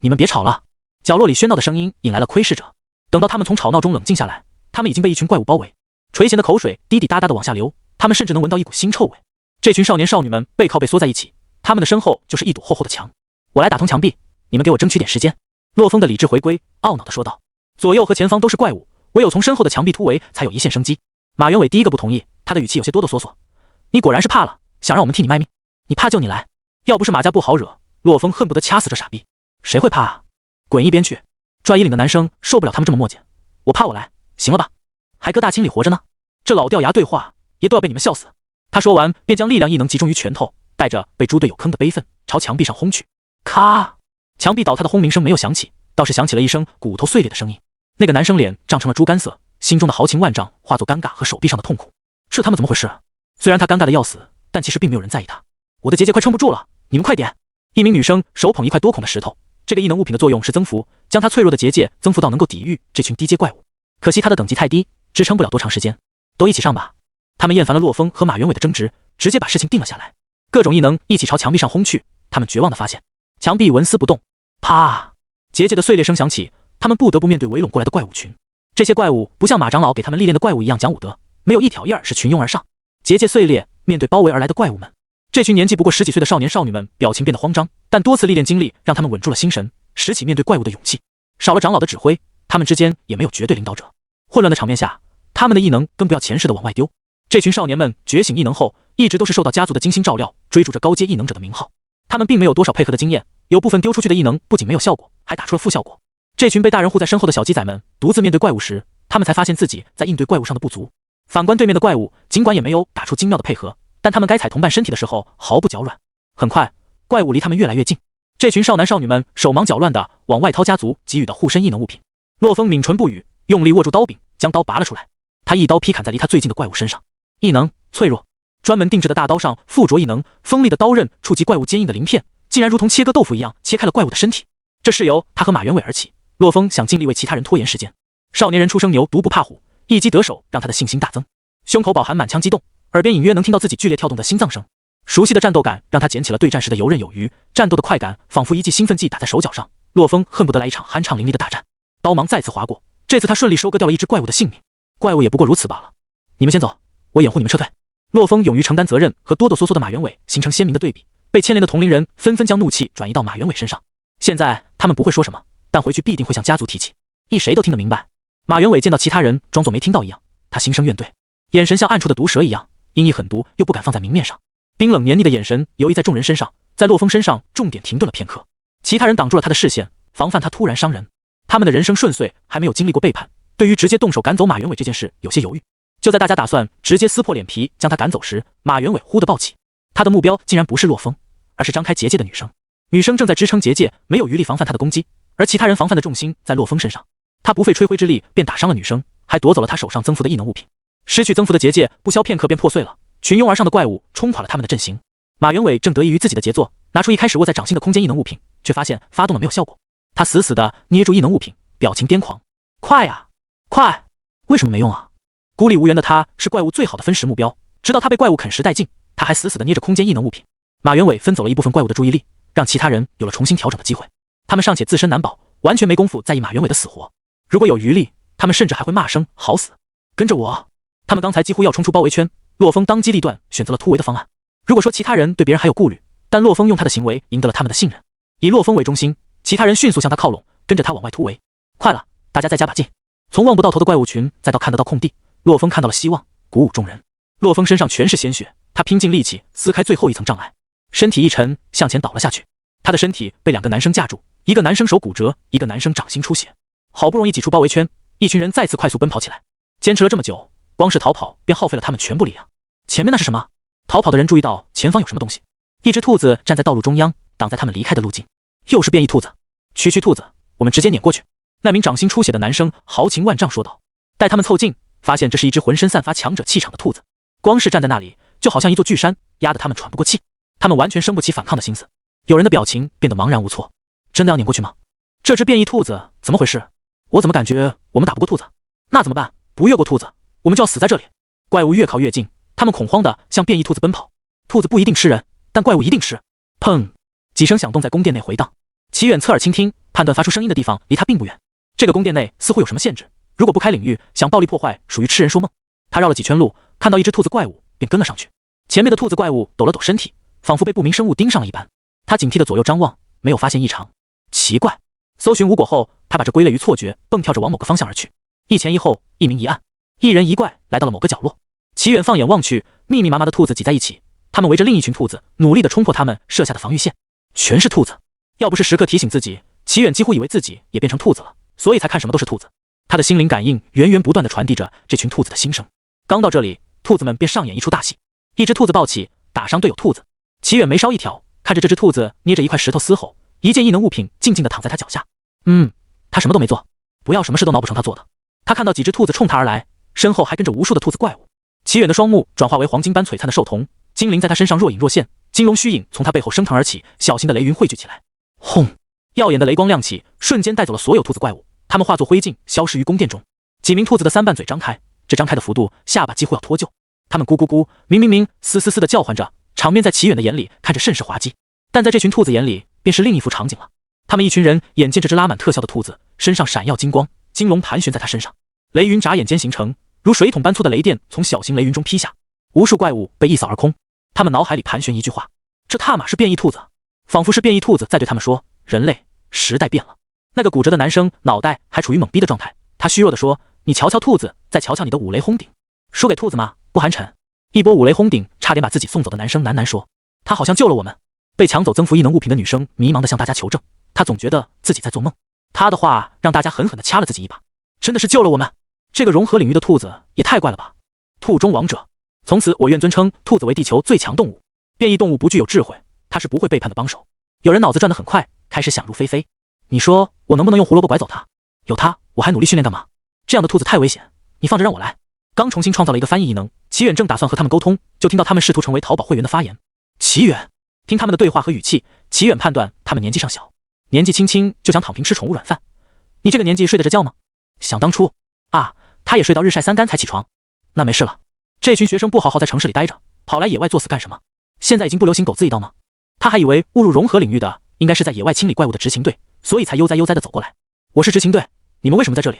你们别吵了。”角落里喧闹的声音引来了窥视者。等到他们从吵闹中冷静下来，他们已经被一群怪物包围，垂涎的口水滴滴答答的往下流，他们甚至能闻到一股腥臭味。这群少年少女们背靠背缩在一起，他们的身后就是一堵厚厚的墙。我来打通墙壁，你们给我争取点时间。洛风的理智回归，懊恼地说道：“左右和前方都是怪物，唯有从身后的墙壁突围，才有一线生机。”马元伟第一个不同意，他的语气有些哆哆嗦嗦：“你果然是怕了，想让我们替你卖命？你怕就你来，要不是马家不好惹。”洛风恨不得掐死这傻逼。谁会怕啊？滚一边去！拽衣领的男生受不了他们这么磨叽。我怕我来，行了吧？还搁大清里活着呢？这老掉牙对话也都要被你们笑死。他说完便将力量异能集中于拳头，带着被猪队友坑的悲愤朝墙壁上轰去。咔！墙壁倒塌的轰鸣声没有响起，倒是响起了一声骨头碎裂的声音。那个男生脸涨成了猪肝色，心中的豪情万丈化作尴尬和手臂上的痛苦。这他们怎么回事？虽然他尴尬的要死，但其实并没有人在意他。我的结界快撑不住了，你们快点！一名女生手捧一块多孔的石头，这个异能物品的作用是增幅，将她脆弱的结界增幅到能够抵御这群低阶怪物。可惜她的等级太低，支撑不了多长时间。都一起上吧！他们厌烦了洛风和马元伟的争执，直接把事情定了下来。各种异能一起朝墙壁上轰去，他们绝望地发现，墙壁纹丝不动。啪！结界的碎裂声响起，他们不得不面对围拢过来的怪物群。这些怪物不像马长老给他们历练的怪物一样讲武德，没有一挑一二是群拥而上。结界碎裂，面对包围而来的怪物们，这群年纪不过10几岁的少年少女们表情变得慌张，但多次历练经历让他们稳住了心神，拾起面对怪物的勇气。少了长老的指挥，他们之间也没有绝对领导者。混乱的场面下，他们的异能更不要前世的往外丢。这群少年们觉醒异能后，一直都是受到家族的精心照料，追逐着高阶异能者的名号。他们并没有多少配合的经验，有部分丢出去的异能不仅没有效果，还打出了负效果。这群被大人护在身后的小鸡仔们独自面对怪物时，他们才发现自己在应对怪物上的不足。反观对面的怪物，尽管也没有打出精妙的配合，但他们该踩同伴身体的时候毫不脚软。很快，怪物离他们越来越近。这群少男少女们手忙脚乱地往外掏家族给予的护身异能物品。洛风抿唇不语，用力握住刀柄，将刀拔了出来。他一刀劈砍在离他最近的怪物身上。异能脆弱，专门定制的大刀上附着异能，锋利的刀刃触及怪物坚硬的鳞片，竟然如同切割豆腐一样切开了怪物的身体。这是由他和马元伟而起。洛风想尽力为其他人拖延时间。少年人初生牛犊不怕虎，一击得手让他的信心大增，胸口饱含满腔激动，耳边隐约能听到自己剧烈跳动的心脏声。熟悉的战斗感让他捡起了对战时的游刃有余，战斗的快感仿佛一剂兴奋剂打在手脚上。洛风恨不得来一场酣畅淋漓的大战。刀芒再次划过，这次他顺利收割掉了一只怪物的性命。怪物也不过如此罢了，你们先走，我掩护你们撤退。洛风勇于承担责任和哆哆嗦嗦的马元伟形成鲜明的对比，被牵连的同龄人纷纷将怒气转移到马元伟身上。现在他们不会说什么，但回去必定会向家族提起，谁都听得明白。马元伟见到其他人装作没听到一样，他心生怨怼，眼神像暗处的毒蛇一样，阴翳狠毒，又不敢放在明面上。冰冷黏腻的眼神游移在众人身上，在洛风身上重点停顿了片刻。其他人挡住了他的视线，防范他突然伤人。他们的人生顺遂，还没有经历过背叛，对于直接动手赶走马元伟这件事有些犹豫。就在大家打算直接撕破脸皮将他赶走时，马元伟忽地暴起，他的目标竟然不是洛风，而是张开结界的女生。女生正在支撑结界，没有余力防范他的攻击，而其他人防范的重心在洛风身上。他不费吹灰之力便打伤了女生，还夺走了他手上增幅的异能物品。失去增幅的结界不消片刻便破碎了，群拥而上的怪物冲垮了他们的阵型。马元伟正得益于自己的杰作，拿出一开始握在掌心的空间异能物品，却发现发动了没有效果。他死死地捏住异能物品，表情癫狂。快啊，快！为什么没用啊？孤立无援的他是怪物最好的分食目标，直到他被怪物啃食殆尽，他还死死地捏着空间异能物品。马元伟分走了一部分怪物的注意力，让其他人有了重新调整的机会。他们尚且自身难保，完全没工夫在意马元伟的死活。如果有余力，他们甚至还会骂声好死。跟着我！他们刚才几乎要冲出包围圈，洛风当机立断选择了突围的方案。如果说其他人对别人还有顾虑，但洛风用他的行为赢得了他们的信任。以洛风为中心，其他人迅速向他靠拢，跟着他往外突围。快了，大家再加把劲！从望不到头的怪物群再到看得到空地，洛风看到了希望，鼓舞众人。洛风身上全是鲜血，他拼尽力气撕开最后一层障碍，身体一沉向前倒了下去。他的身体被两个男生架住，一个男生手骨折，一个男生掌心出血。好不容易挤出包围圈，一群人再次快速奔跑起来。坚持了这么久，光是逃跑便耗费了他们全部力量。前面那是什么？逃跑的人注意到前方有什么东西，一只兔子站在道路中央，挡在他们离开的路径。又是变异兔子，区兔子，我们直接撵过去。那名掌心出血的男生豪情万丈说道。待他们凑近，发现这是一只浑身散发强者气场的兔子，光是站在那里就好像一座巨山，压得他们喘不过气。他们完全生不起反抗的心思。有人的表情变得茫然无措。真的要撵过去吗？这只变异兔子怎么回事？我怎么感觉我们打不过兔子？那怎么办？不越过兔子，我们就要死在这里。怪物越靠越近，他们恐慌地向变异兔子奔跑。兔子不一定吃人，但怪物一定吃。砰！几声响动在宫殿内回荡。齐远侧耳倾听，判断发出声音的地方离他并不远。这个宫殿内似乎有什么限制，如果不开领域，想暴力破坏属于痴人说梦。他绕了几圈路，看到一只兔子怪物，便跟了上去。前面的兔子怪物抖了抖身体，仿佛被不明生物盯上了一般。他警惕地左右张望，没有发现异常。奇怪，搜寻无果后，他把这归类于错觉，蹦跳着往某个方向而去。一前一后，一明一暗，一人一怪来到了某个角落。齐远放眼望去，密密麻麻的兔子挤在一起，他们围着另一群兔子，努力地冲破他们设下的防御线。全是兔子，要不是时刻提醒自己，齐远几乎以为自己也变成兔子了，所以才看什么都是兔子。他的心灵感应源源不断地传递着这群兔子的心声。刚到这里，兔子们便上演一出大戏。一只兔子暴起，打伤队友兔子。齐远眉梢一挑，看着这只兔子捏着一块石头嘶吼，一件异能物品静静地躺在他脚下。他什么都没做，不要什么事都挠不成他做的。他看到几只兔子冲他而来，身后还跟着无数的兔子怪物。齐远的双目转化为黄金般璀璨的兽瞳，精灵在他身上若隐若现，金龙虚影从他背后升腾而起，小型的雷云汇聚起来。轰！耀眼的雷光亮起，瞬间带走了所有兔子怪物，它们化作灰烬，消失于宫殿中。几名兔子的三瓣嘴张开，这张开的幅度，下巴几乎要脱臼。它们咕咕咕，鸣，嘶嘶嘶的叫唤着，场面在齐远的眼里看着甚是滑稽，但在这群兔子眼里便是另一幅场景了。他们一群人眼见这只拉满特效的兔子，身上闪耀金光，金龙盘旋在它身上，雷云眨眼间形成，如水桶般粗的雷电从小型雷云中劈下，无数怪物被一扫而空。他们脑海里盘旋一句话：这他妈是变异兔子，仿佛是变异兔子在对他们说：人类，时代变了。那个骨折的男生脑袋还处于懵逼的状态，他虚弱地说：你瞧瞧兔子，再瞧瞧你的五雷轰顶，输给兔子吗？不寒碜。一波五雷轰顶差点把自己送走的男生喃喃说：他好像救了我们。被抢走增幅异能物品的女生迷茫地向大家求证，她总觉得自己在做梦。她的话让大家狠狠地掐了自己一把，真的是救了我们。这个融合领域的兔子也太怪了吧！兔中王者，从此我愿尊称兔子为地球最强动物。变异动物不具有智慧，它是不会背叛的帮手。有人脑子转得很快，开始想入非非。你说我能不能用胡萝卜拐走它？有它，我还努力训练干嘛？这样的兔子太危险，你放着让我来。刚重新创造了一个翻译异能，齐远正打算和他们沟通，就听到他们试图成为淘宝会员的发言。齐远，听他们的对话和语气，齐远判断他们年纪尚小，年纪轻轻就想躺平吃宠物软饭。你这个年纪睡得着觉吗？想当初啊，他也睡到日晒三竿才起床。那没事了，这群学生不好好在城市里待着，跑来野外作死干什么？现在已经不流行狗自一刀吗？他还以为误入融合领域的应该是在野外清理怪物的执勤队，所以才悠哉悠哉地走过来。我是执勤队，你们为什么在这里？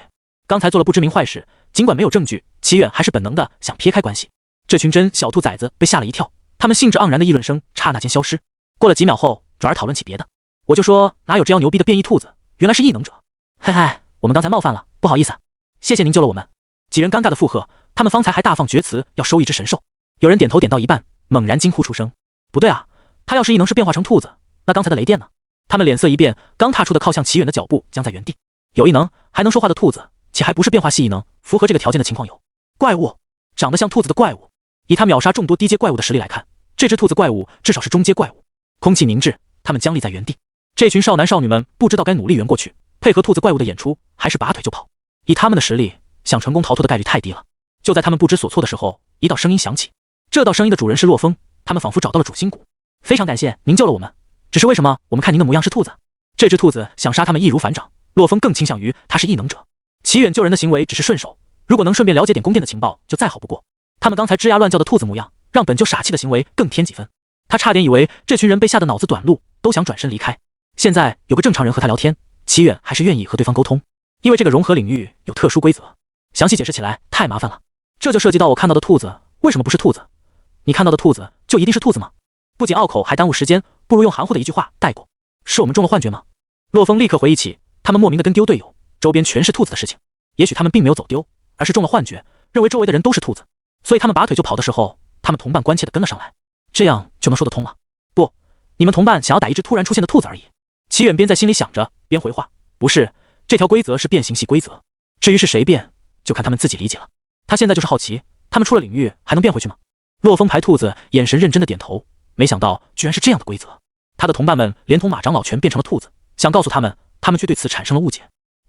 刚才做了不知名坏事，尽管没有证据，齐远还是本能的想撇开关系。这群真小兔崽子被吓了一跳，他们兴致盎然的议论声刹那间消失。过了几秒后，转而讨论起别的。我就说哪有这样牛逼的变异兔子，原来是异能者。嘿嘿，我们刚才冒犯了，不好意思，谢谢您救了我们。几人尴尬的附和，他们方才还大放厥词要收一只神兽。有人点头点到一半，猛然惊呼出声：不对啊，他要是异能是变化成兔子，那刚才的雷电呢？他们脸色一变，刚踏出的靠向齐远的脚步僵在原地。有异能还能说话的兔子，且还不是变化系异能，符合这个条件的情况有怪物，长得像兔子的怪物。以他秒杀众多低阶怪物的实力来看，这只兔子怪物至少是中阶怪物。空气凝滞，他们僵立在原地。这群少男少女们不知道该努力圆过去，配合兔子怪物的演出，还是拔腿就跑。以他们的实力，想成功逃脱的概率太低了。就在他们不知所措的时候，一道声音响起。这道声音的主人是洛风，他们仿佛找到了主心骨。非常感谢您救了我们，只是为什么我们看您的模样是兔子？这只兔子想杀他们易如反掌，洛风更倾向于他是异能者。齐远救人的行为只是顺手，如果能顺便了解点宫殿的情报，就再好不过。他们刚才吱呀乱叫的兔子模样，让本就傻气的行为更添几分。他差点以为这群人被吓得脑子短路，都想转身离开。现在有个正常人和他聊天，齐远还是愿意和对方沟通，因为这个融合领域有特殊规则，详细解释起来太麻烦了。这就涉及到我看到的兔子为什么不是兔子？你看到的兔子就一定是兔子吗？不仅拗口还耽误时间，不如用含糊的一句话带过。是我们中了幻觉吗？洛风立刻回忆起他们莫名的跟丢队友，周边全是兔子的事情。也许他们并没有走丢，而是中了幻觉，认为周围的人都是兔子，所以他们拔腿就跑的时候，他们同伴关切的跟了上来，这样就能说得通了。不，你们同伴想要逮一只突然出现的兔子而已。齐远边在心里想着，边回话：不是，这条规则是变形系规则，至于是谁变，就看他们自己理解了。他现在就是好奇，他们出了领域还能变回去吗？洛风排兔子眼神认真的点头，没想到居然是这样的规则。他的同伴们连同马长老全变成了兔子，想告诉他们，他们却对此产生了误解。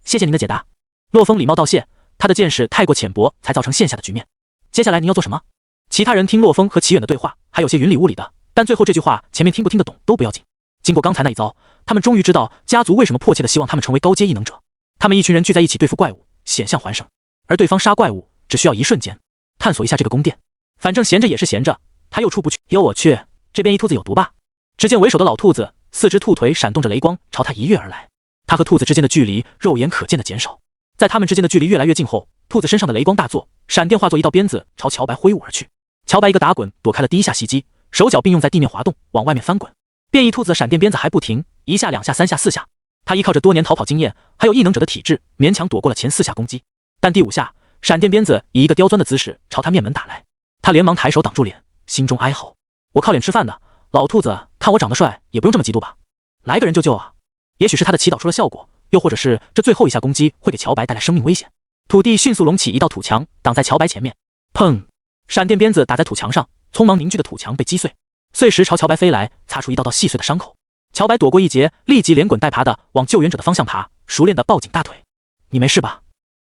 谢谢您的解答。洛风礼貌道谢，他的见识太过浅薄，才造成现下的局面。接下来您要做什么？其他人听洛风和齐远的对话，还有些云里雾里的，但最后这句话前面听不听得懂都不要紧。经过刚才那一遭，他们终于知道家族为什么迫切的希望他们成为高阶异能者。他们一群人聚在一起对付怪物，险象环生，而对方杀怪物只需要一瞬间。探索一下这个宫殿，反正闲着也是闲着，他又出不去。哟我去，这边一兔子有毒吧？只见为首的老兔子四只兔腿闪动着雷光朝他一跃而来，他和兔子之间的距离肉眼可见的减少。在他们之间的距离越来越近后，兔子身上的雷光大作，闪电化作一道鞭子朝乔白挥舞而去。乔白一个打滚躲开了第一下袭击，手脚并用在地面滑动，往外面翻滚。变异兔子的闪电鞭子还不停，一下两下三下四下，他依靠着多年逃跑经验，还有异能者的体质，勉强躲过了前4下攻击。但第5下，闪电鞭子以一个刁钻的姿势朝他面门打来，他连忙抬手挡住脸，心中哀嚎：我靠脸吃饭的，老兔子看我长得帅，也不用这么嫉妒吧？来个人救救啊！也许是他的祈祷出了效果，又或者是这最后一下攻击会给乔白带来生命危险。土地迅速隆起一道土墙，挡在乔白前面。砰！闪电鞭子打在土墙上，匆忙凝聚的土墙被击碎，碎石朝乔白飞来，擦出一道道细碎的伤口。乔白躲过一劫，立即连滚带爬的往救援者的方向爬，熟练的抱紧大腿。你没事吧？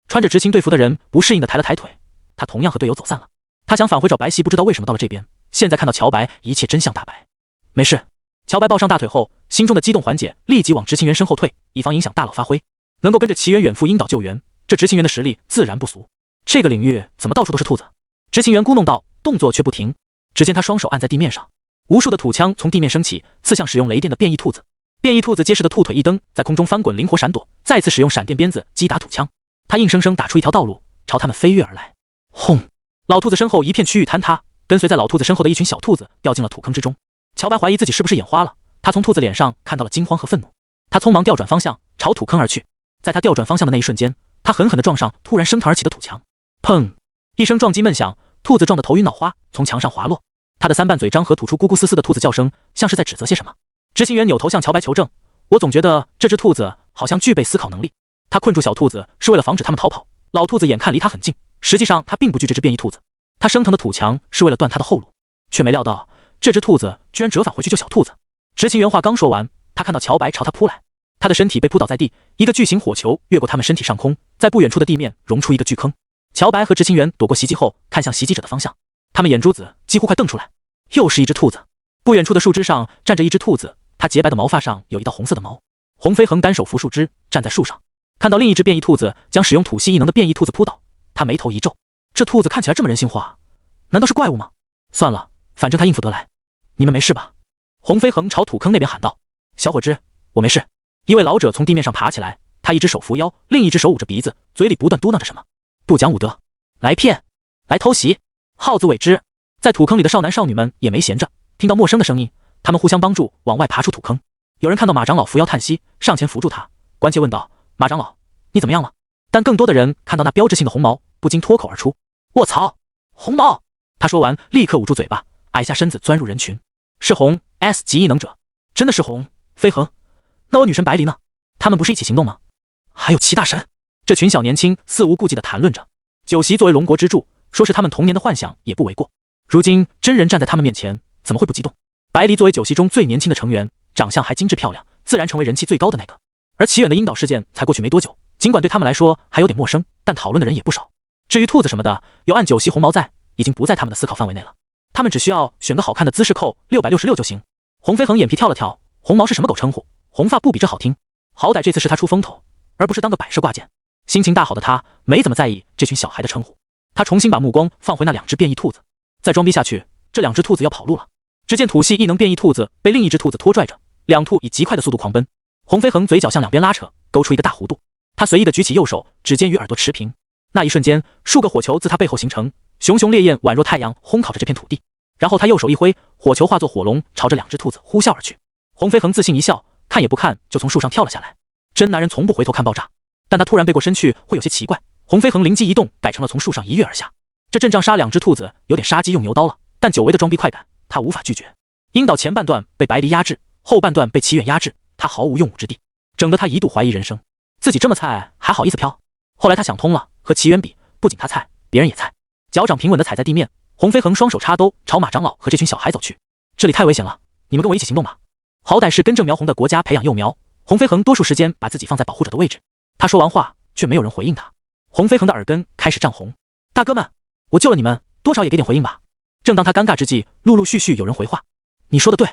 穿着执勤队服的人不适应的抬了抬腿，他同样和队友走散了。他想返回找白皙，不知道为什么到了这边，现在看到乔白，一切真相大白。没事。乔白抱上大腿后，心中的激动缓解，立即往执勤员身后退，以防影响大佬发挥。能够跟着齐远远赴鹰岛救援，这执勤员的实力自然不俗。这个领域怎么到处都是兔子？执勤员咕哝道，动作却不停。只见他双手按在地面上，无数的土枪从地面升起，刺向使用雷电的变异兔子。变异兔子结实的兔腿一蹬，在空中翻滚，灵活闪躲，再次使用闪电鞭子击打土枪。他硬生生打出一条道路，朝他们飞跃而来。轰！老兔子身后一片区域坍塌，跟随在老兔子身后的一群小兔子掉进了土坑之中。乔白怀疑自己是不是眼花了，他从兔子脸上看到了惊慌和愤怒，他匆忙调转方向，朝土坑而去。在他调转方向的那一瞬间，他狠狠地撞上突然升腾而起的土墙。砰！一声撞击闷响，兔子撞得头晕脑花，从墙上滑落。他的3瓣嘴张合，吐出咕咕嘶嘶的兔子叫声，像是在指责些什么。执行员扭头向乔白求证：我总觉得这只兔子好像具备思考能力。他困住小兔子是为了防止他们逃跑。老兔子眼看离他很近，实际上他并不惧这只变异兔子。他升腾的土墙是为了断他的后路，却没料到这只兔子居然折返回去救小兔子。执行员话刚说完，他看到乔白朝他扑来，他的身体被扑倒在地，一个巨型火球越过他们身体上空，在不远处的地面融出一个巨坑。乔白和执行员躲过袭击后，看向袭击者的方向，他们眼珠子几乎快瞪出来。又是一只兔子，不远处的树枝上站着一只兔子，它洁白的毛发上有一道红色的毛。洪飞恒单手扶树枝，站在树上，看到另一只变异兔子将使用土系异能的变异兔子扑倒，他眉头一皱，这兔子看起来这么人性化，难道是怪物吗？算了，反正他应付得来。你们没事吧？洪飞恒朝土坑那边喊道。小伙子，我没事。一位老者从地面上爬起来，他一只手扶腰，另一只手捂着鼻子，嘴里不断嘟囔着什么。不讲武德，来骗，来偷袭，耗子尾汁。在土坑里的少男少女们也没闲着，听到陌生的声音，他们互相帮助往外爬出土坑。有人看到马长老扶摇叹息，上前扶住他，关切问道：“马长老，你怎么样了？”但更多的人看到那标志性的红毛，不禁脱口而出：“卧槽，红毛！”他说完，立刻捂住嘴巴，矮下身子钻入人群。是红 S 级异能者，真的是红飞恒。那我女神白离呢？他们不是一起行动吗？还有齐大神。这群小年轻肆无顾忌地谈论着。九席作为龙国之柱，说是他们童年的幻想也不为过。如今真人站在他们面前，怎么会不激动？白离作为九席中最年轻的成员，长相还精致漂亮，自然成为人气最高的那个。而齐远的阴岛事件才过去没多久，尽管对他们来说还有点陌生，但讨论的人也不少。至于兔子什么的，有按九席红毛在，已经不在他们的思考范围内了。他们只需要选个好看的姿势扣666就行。红飞恒眼皮跳了跳，红毛是什么狗称呼？红发不比这好听。好歹这次是他出风头，而不是当个摆设挂件。心情大好的他没怎么在意这群小孩的称呼，他重新把目光放回那两只变异兔子。再装逼下去，这两只兔子要跑路了。只见土系异能变异兔子被另一只兔子拖拽着，两兔以极快的速度狂奔。红飞恒嘴角向两边拉扯，勾出一个大弧度。他随意地举起右手，指尖与耳朵持平。那一瞬间，数个火球自他背后形成，熊熊烈焰宛若太阳烘烤着这片土地。然后他右手一挥，火球化作火龙，朝着两只兔子呼啸而去。红飞恒自信一笑，看也不看就从树上跳了下来。真男人从不回头看爆炸。但他突然背过身去会有些奇怪，红飞恒灵机一动，改成了从树上一跃而下。这阵仗杀两只兔子有点杀鸡用牛刀了，但久违的装逼快感他无法拒绝。阴岛前半段被白离压制，后半段被齐远压制，他毫无用武之地，整得他一度怀疑人生，自己这么菜还好意思飘。后来他想通了，和齐远比，不仅他菜，别人也菜。脚掌平稳地踩在地面，红飞恒双手插兜，朝马长老和这群小孩走去。这里太危险了，你们跟我一起行动吧。好歹是根正苗红的国家培养幼苗，红飞恒多数时间把自己放在保护者的位置。他说完话，却没有人回应他。红飞恒的耳根开始涨红。大哥们，我救了你们，多少也给点回应吧。正当他尴尬之际，陆陆续续有人回话：“你说的对，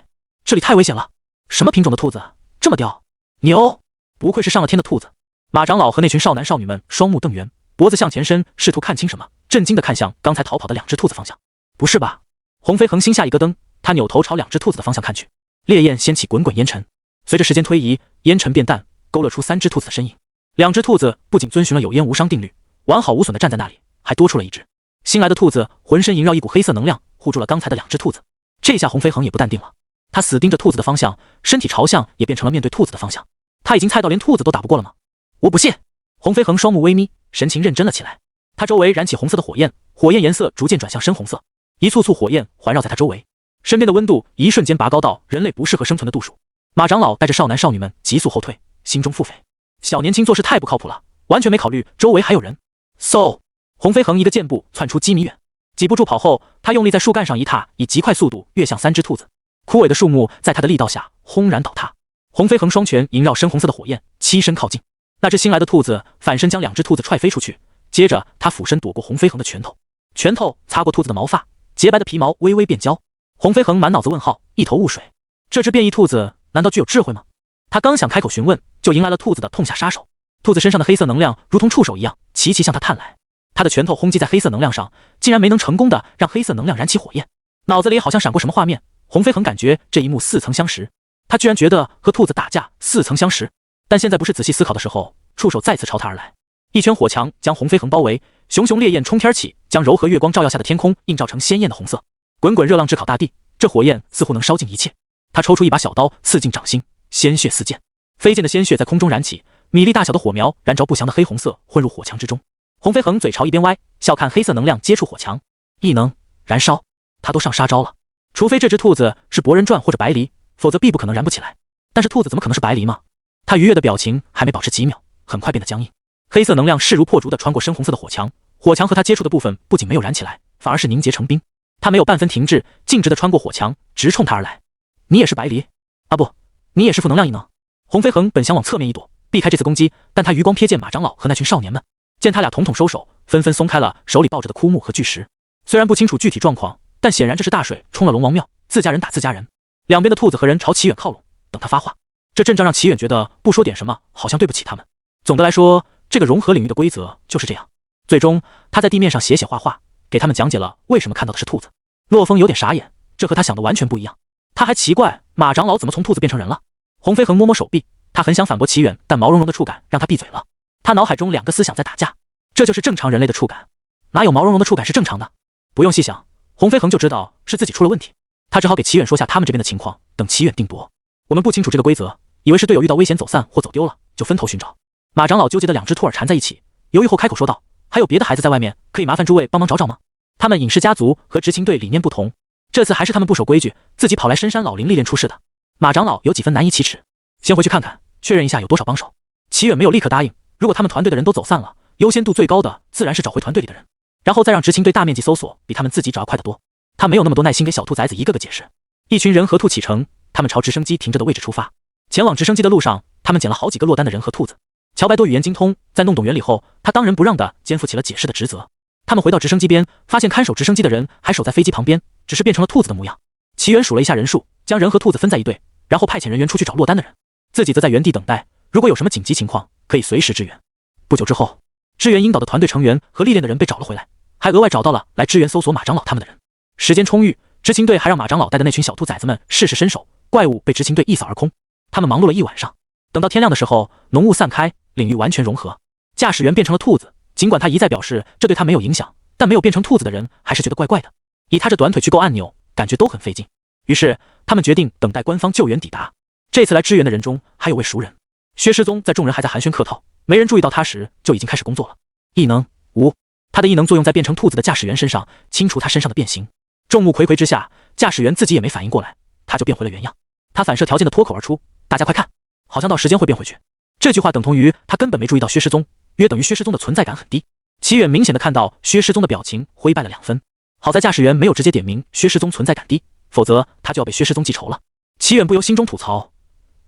这里太危险了。什么品种的兔子这么刁？牛，不愧是上了天的兔子。”马长老和那群少男少女们双目瞪圆，脖子向前伸，试图看清什么，震惊地看向刚才逃跑的两只兔子方向。不是吧？红飞恒心下一咯噔，他扭头朝两只兔子的方向看去，烈焰掀起滚滚烟尘。随着时间推移，烟尘变淡，勾勒出三只兔子的身影。两只兔子不仅遵循了有烟无伤定律，完好无损地站在那里，还多出了一只新来的兔子，浑身萦绕一股黑色能量，护住了刚才的两只兔子。这下红飞恒也不淡定了，他死盯着兔子的方向，身体朝向也变成了面对兔子的方向。他已经猜到连兔子都打不过了吗？我不信！红飞恒双目微眯，神情认真了起来。他周围燃起红色的火焰，火焰颜色逐渐转向深红色，一簇簇火焰环绕在他周围，身边的温度一瞬间拔高到人类不适合生存的度数。马长老带着少男少女们急速后退，心中腹诽：小年轻做事太不靠谱了，完全没考虑周围还有人。红飞恒一个箭步窜出几米远，几步助跑后，他用力在树干上一踏，以极快速度跃向三只兔子。枯萎的树木在他的力道下轰然倒塌。红飞恒双拳萦绕深红色的火焰，栖身靠近。那只新来的兔子反身将两只兔子踹飞出去，接着他俯身躲过红飞恒的拳头，拳头擦过兔子的毛发，洁白的皮毛微微变焦。红飞恒满脑子问号，一头雾水。这只变异兔子难道具有智慧吗？他刚想开口询问，就迎来了兔子的痛下杀手。兔子身上的黑色能量如同触手一样齐齐向他探来，他的拳头轰击在黑色能量上，竟然没能成功的让黑色能量燃起火焰。脑子里好像闪过什么画面，红飞恒感觉这一幕似曾相识。他居然觉得和兔子打架似曾相识，但现在不是仔细思考的时候。触手再次朝他而来，一圈火墙将红飞恒包围，熊熊烈焰冲天起，将柔和月光照耀下的天空映照成鲜艳的红色。滚滚热浪炙烤大地，这火焰似乎能烧尽一切。他抽出一把小刀，刺进掌心，鲜血四溅，飞溅的鲜血在空中燃起，米粒大小的火苗燃着不祥的黑红色，混入火墙之中。红飞恒嘴朝一边歪，笑看黑色能量接触火墙，异能燃烧，他都上杀招了。除非这只兔子是博人传或者白狸，否则必不可能燃不起来。但是兔子怎么可能是白狸吗？他愉悦的表情还没保持几秒，很快变得僵硬。黑色能量势如破竹地穿过深红色的火墙，火墙和他接触的部分不仅没有燃起来，反而是凝结成冰。他没有半分停滞，径直地穿过火墙，直冲他而来。你也是白狸？啊不，你也是负能量异能。红飞恒本想往侧面一躲，避开这次攻击，但他余光瞥见马长老和那群少年们，见他俩统统收手，纷纷松开了手里抱着的枯木和巨石。虽然不清楚具体状况，但显然这是大水冲了龙王庙，自家人打自家人。两边的兔子和人朝齐远靠拢，等他发话。这阵仗让齐远觉得不说点什么好像对不起他们。总的来说，这个融合领域的规则就是这样。最终他在地面上写写画画，给他们讲解了为什么看到的是兔子。洛风有点傻眼，这和他想的完全不一样。他还奇怪马长老怎么从兔子变成人了。红飞恒摸摸手臂，他很想反驳齐远，但毛茸茸的触感让他闭嘴了。他脑海中两个思想在打架，这就是正常人类的触感，哪有毛茸茸的触感是正常的？不用细想，红飞恒就知道是自己出了问题。他只好给齐远说下他们这边的情况，等齐远定夺。我们不清楚这个规则，以为是队友遇到危险走散或走丢了，就分头寻找。马长老纠结的两只兔儿缠在一起，犹豫后开口说道：“还有别的孩子在外面，可以麻烦诸位帮忙找找吗？他们尹氏家族和执勤队理念不同，这次还是他们不守规矩，自己跑来深山老林历练出事的。”马长老有几分难以启齿，先回去看看，确认一下有多少帮手。齐远没有立刻答应，如果他们团队的人都走散了，优先度最高的自然是找回团队里的人，然后再让执勤队大面积搜索，比他们自己找要快得多。他没有那么多耐心给小兔崽子一个个解释。一群人和兔启程，他们朝直升机停着的位置出发。前往直升机的路上，他们捡了好几个落单的人和兔子。乔白多语言精通，在弄懂原理后，他当仁不让地肩负起了解释的职责。他们回到直升机边，发现看守直升机的人还守在飞机旁边，只是变成了兔子的模样。齐远数了一下人数，将人和兔子分在一队，然后派遣人员出去找落单的人，自己则在原地等待，如果有什么紧急情况，可以随时支援。不久之后，支援鹰岛的团队成员和历练的人被找了回来，还额外找到了来支援搜索马长老他们的人。时间充裕，执勤队还让马长老带的那群小兔崽子们试试身手，怪物被执勤队一扫而空。他们忙碌了一晚上，等到天亮的时候，浓雾散开，领域完全融合。驾驶员变成了兔子，尽管他一再表示这对他没有影响，但没有变成兔子的人还是觉得怪怪的。以他这短腿去够按钮，感觉都很费劲。于是他们决定等待官方救援抵达。这次来支援的人中还有位熟人，薛师宗在众人还在寒暄客套，没人注意到他时就已经开始工作了。异能无，他的异能作用在变成兔子的驾驶员身上，清除他身上的变形。众目睽睽之下，驾驶员自己也没反应过来，他就变回了原样。他反射条件的脱口而出：“大家快看，好像到时间会变回去。”这句话等同于他根本没注意到薛师宗，约等于薛师宗的存在感很低。齐远明显的看到薛师宗的表情灰败了2分，好在驾驶员没有直接点名薛师宗存在感低，否则他就要被薛师宗记仇了。齐远不由心中吐槽：“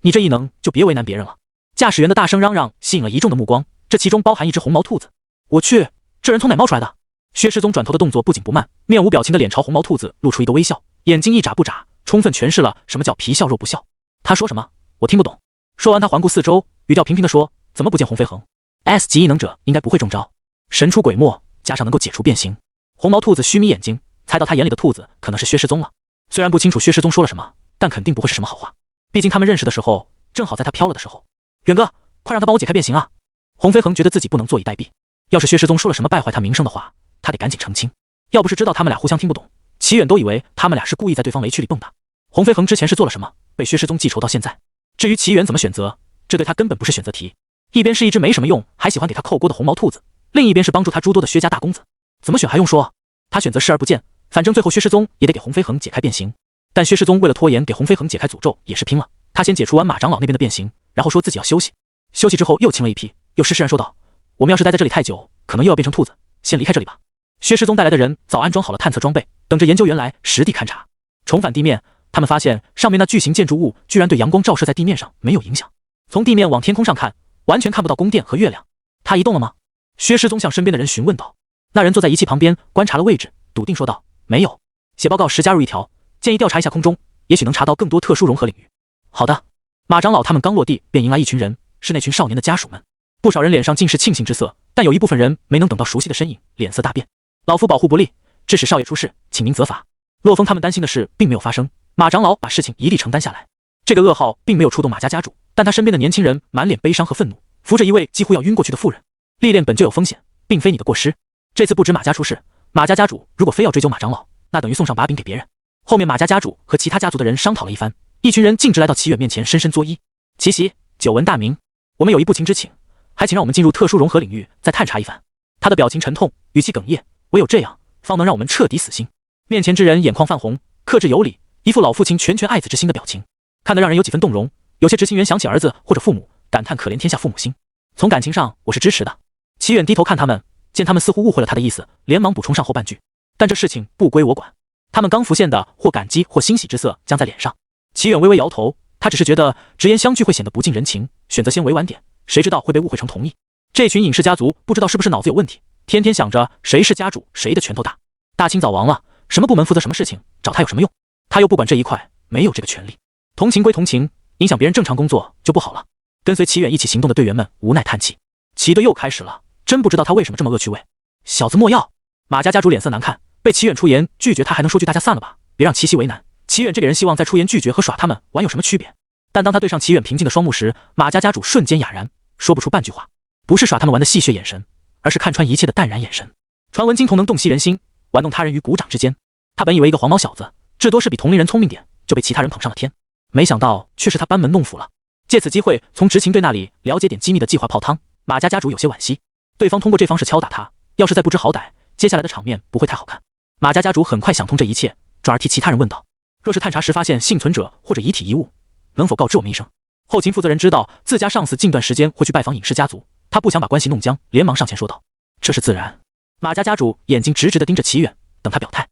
你这异能就别为难别人了。”驾驶员的大声嚷嚷吸引了一众的目光，这其中包含一只红毛兔子。我去，这人从哪冒出来的？薛师宗转头的动作不紧不慢，面无表情的脸朝红毛兔子露出一个微笑，眼睛一眨不眨，充分诠释了什么叫皮笑肉不笑。他说什么？我听不懂。说完，他环顾四周，语调平平地说：“怎么不见红飞恒 ？S 级异能者应该不会中招，神出鬼没，加上能够解除变形。”红毛兔子虚眯眼睛，猜到他眼里的兔子可能是薛师宗了。虽然不清楚薛师宗说了什么，但肯定不会是什么好话。毕竟他们认识的时候，正好在他飘了的时候。远哥，快让他帮我解开变形啊！红飞恒觉得自己不能坐以待毙，要是薛师宗说了什么败坏他名声的话，他得赶紧澄清。要不是知道他们俩互相听不懂，齐远都以为他们俩是故意在对方雷区里蹦跶。红飞恒之前是做了什么，被薛师宗记仇到现在？至于齐远怎么选择，这对他根本不是选择题。一边是一只没什么用，还喜欢给他扣锅的红毛兔子，另一边是帮助他诸多的薛家大公子。怎么选还用说？他选择视而不见，反正最后薛师宗也得给红飞恒解开变形。但薛师宗为了拖延给红飞恒解开诅咒，也是拼了。他先解除完马长老那边的变形，然后说自己要休息。休息之后又亲了一屁，又施然说道：“我们要是待在这里太久，可能又要变成兔子，先离开这里吧。”薛师宗带来的人早安装好了探测装备，等着研究员来实地勘察。重返地面，他们发现上面那巨型建筑物居然对阳光照射在地面上没有影响。从地面往天空上看，完全看不到宫殿和月亮。他移动了吗？薛师宗向身边的人询问道。那人坐在仪器旁边观察了位置，笃定说道：“没有。”写报告时加入一条，建议调查一下空中，也许能查到更多特殊融合领域。好的。马长老他们刚落地，便迎来一群人，是那群少年的家属们。不少人脸上尽是庆幸之色，但有一部分人没能等到熟悉的身影，脸色大变。老夫保护不力，致使少爷出事，请您责罚。洛风他们担心的事并没有发生，马长老把事情一力承担下来。这个噩耗并没有触动马家家主，但他身边的年轻人满脸悲伤和愤怒，扶着一位几乎要晕过去的妇人。历练本就有风险，并非你的过失。这次不止马家出事，马家家主如果非要追究马长老，那等于送上把柄给别人。后面马家家主和其他家族的人商讨了一番，一群人径直来到齐远面前，深深作揖。齐袭，久闻大名，我们有一不情之请，还请让我们进入特殊融合领域，再探查一番。他的表情沉痛，语气哽咽，唯有这样，方能让我们彻底死心。面前之人眼眶泛红，克制有礼，一副老父亲拳拳爱子之心的表情，看得让人有几分动容。有些执行员想起儿子或者父母，感叹可怜天下父母心。从感情上，我是支持的。齐远低头看他们，见他们似乎误会了他的意思，连忙补充上后半句：但这事情不归我管。他们刚浮现的或感激或欣喜之色僵在脸上。齐远微微摇头，他只是觉得直言相拒会显得不近人情，选择先委婉点，谁知道会被误会成同意。这群尹氏家族不知道是不是脑子有问题，天天想着谁是家主，谁的拳头大。大清早亡了，什么部门负责什么事情，找他有什么用？他又不管这一块，没有这个权利。同情归同情，影响别人正常工作就不好了。跟随齐远一起行动的队员们无奈叹气。齐队又开始了，真不知道他为什么这么恶趣味。小子莫要！马家家主脸色难看，被齐远出言拒绝，他还能说句大家散了吧，别让齐熙为难。齐远这个人希望再出言拒绝和耍他们玩有什么区别？但当他对上齐远平静的双目时，马家家主瞬间哑然，说不出半句话。不是耍他们玩的戏谑眼神，而是看穿一切的淡然眼神。传闻金童能洞悉人心，玩弄他人于股掌之间。他本以为一个黄毛小子，至多是比同龄人聪明点，就被其他人捧上了天。没想到却是他班门弄斧了。借此机会从执勤队那里了解点机密的计划泡汤，马家家主有些惋惜，对方通过这方式敲打他，要是再不知好歹，接下来的场面不会太好看。马家家主很快想通这一切，转而替其他人问道：若是探查时发现幸存者或者遗体遗物，能否告知我们一声？后勤负责人知道自家上司近段时间会去拜访尹氏家族，他不想把关系弄僵，连忙上前说道：这是自然。马家家主眼睛直直地盯着齐远，等他表态。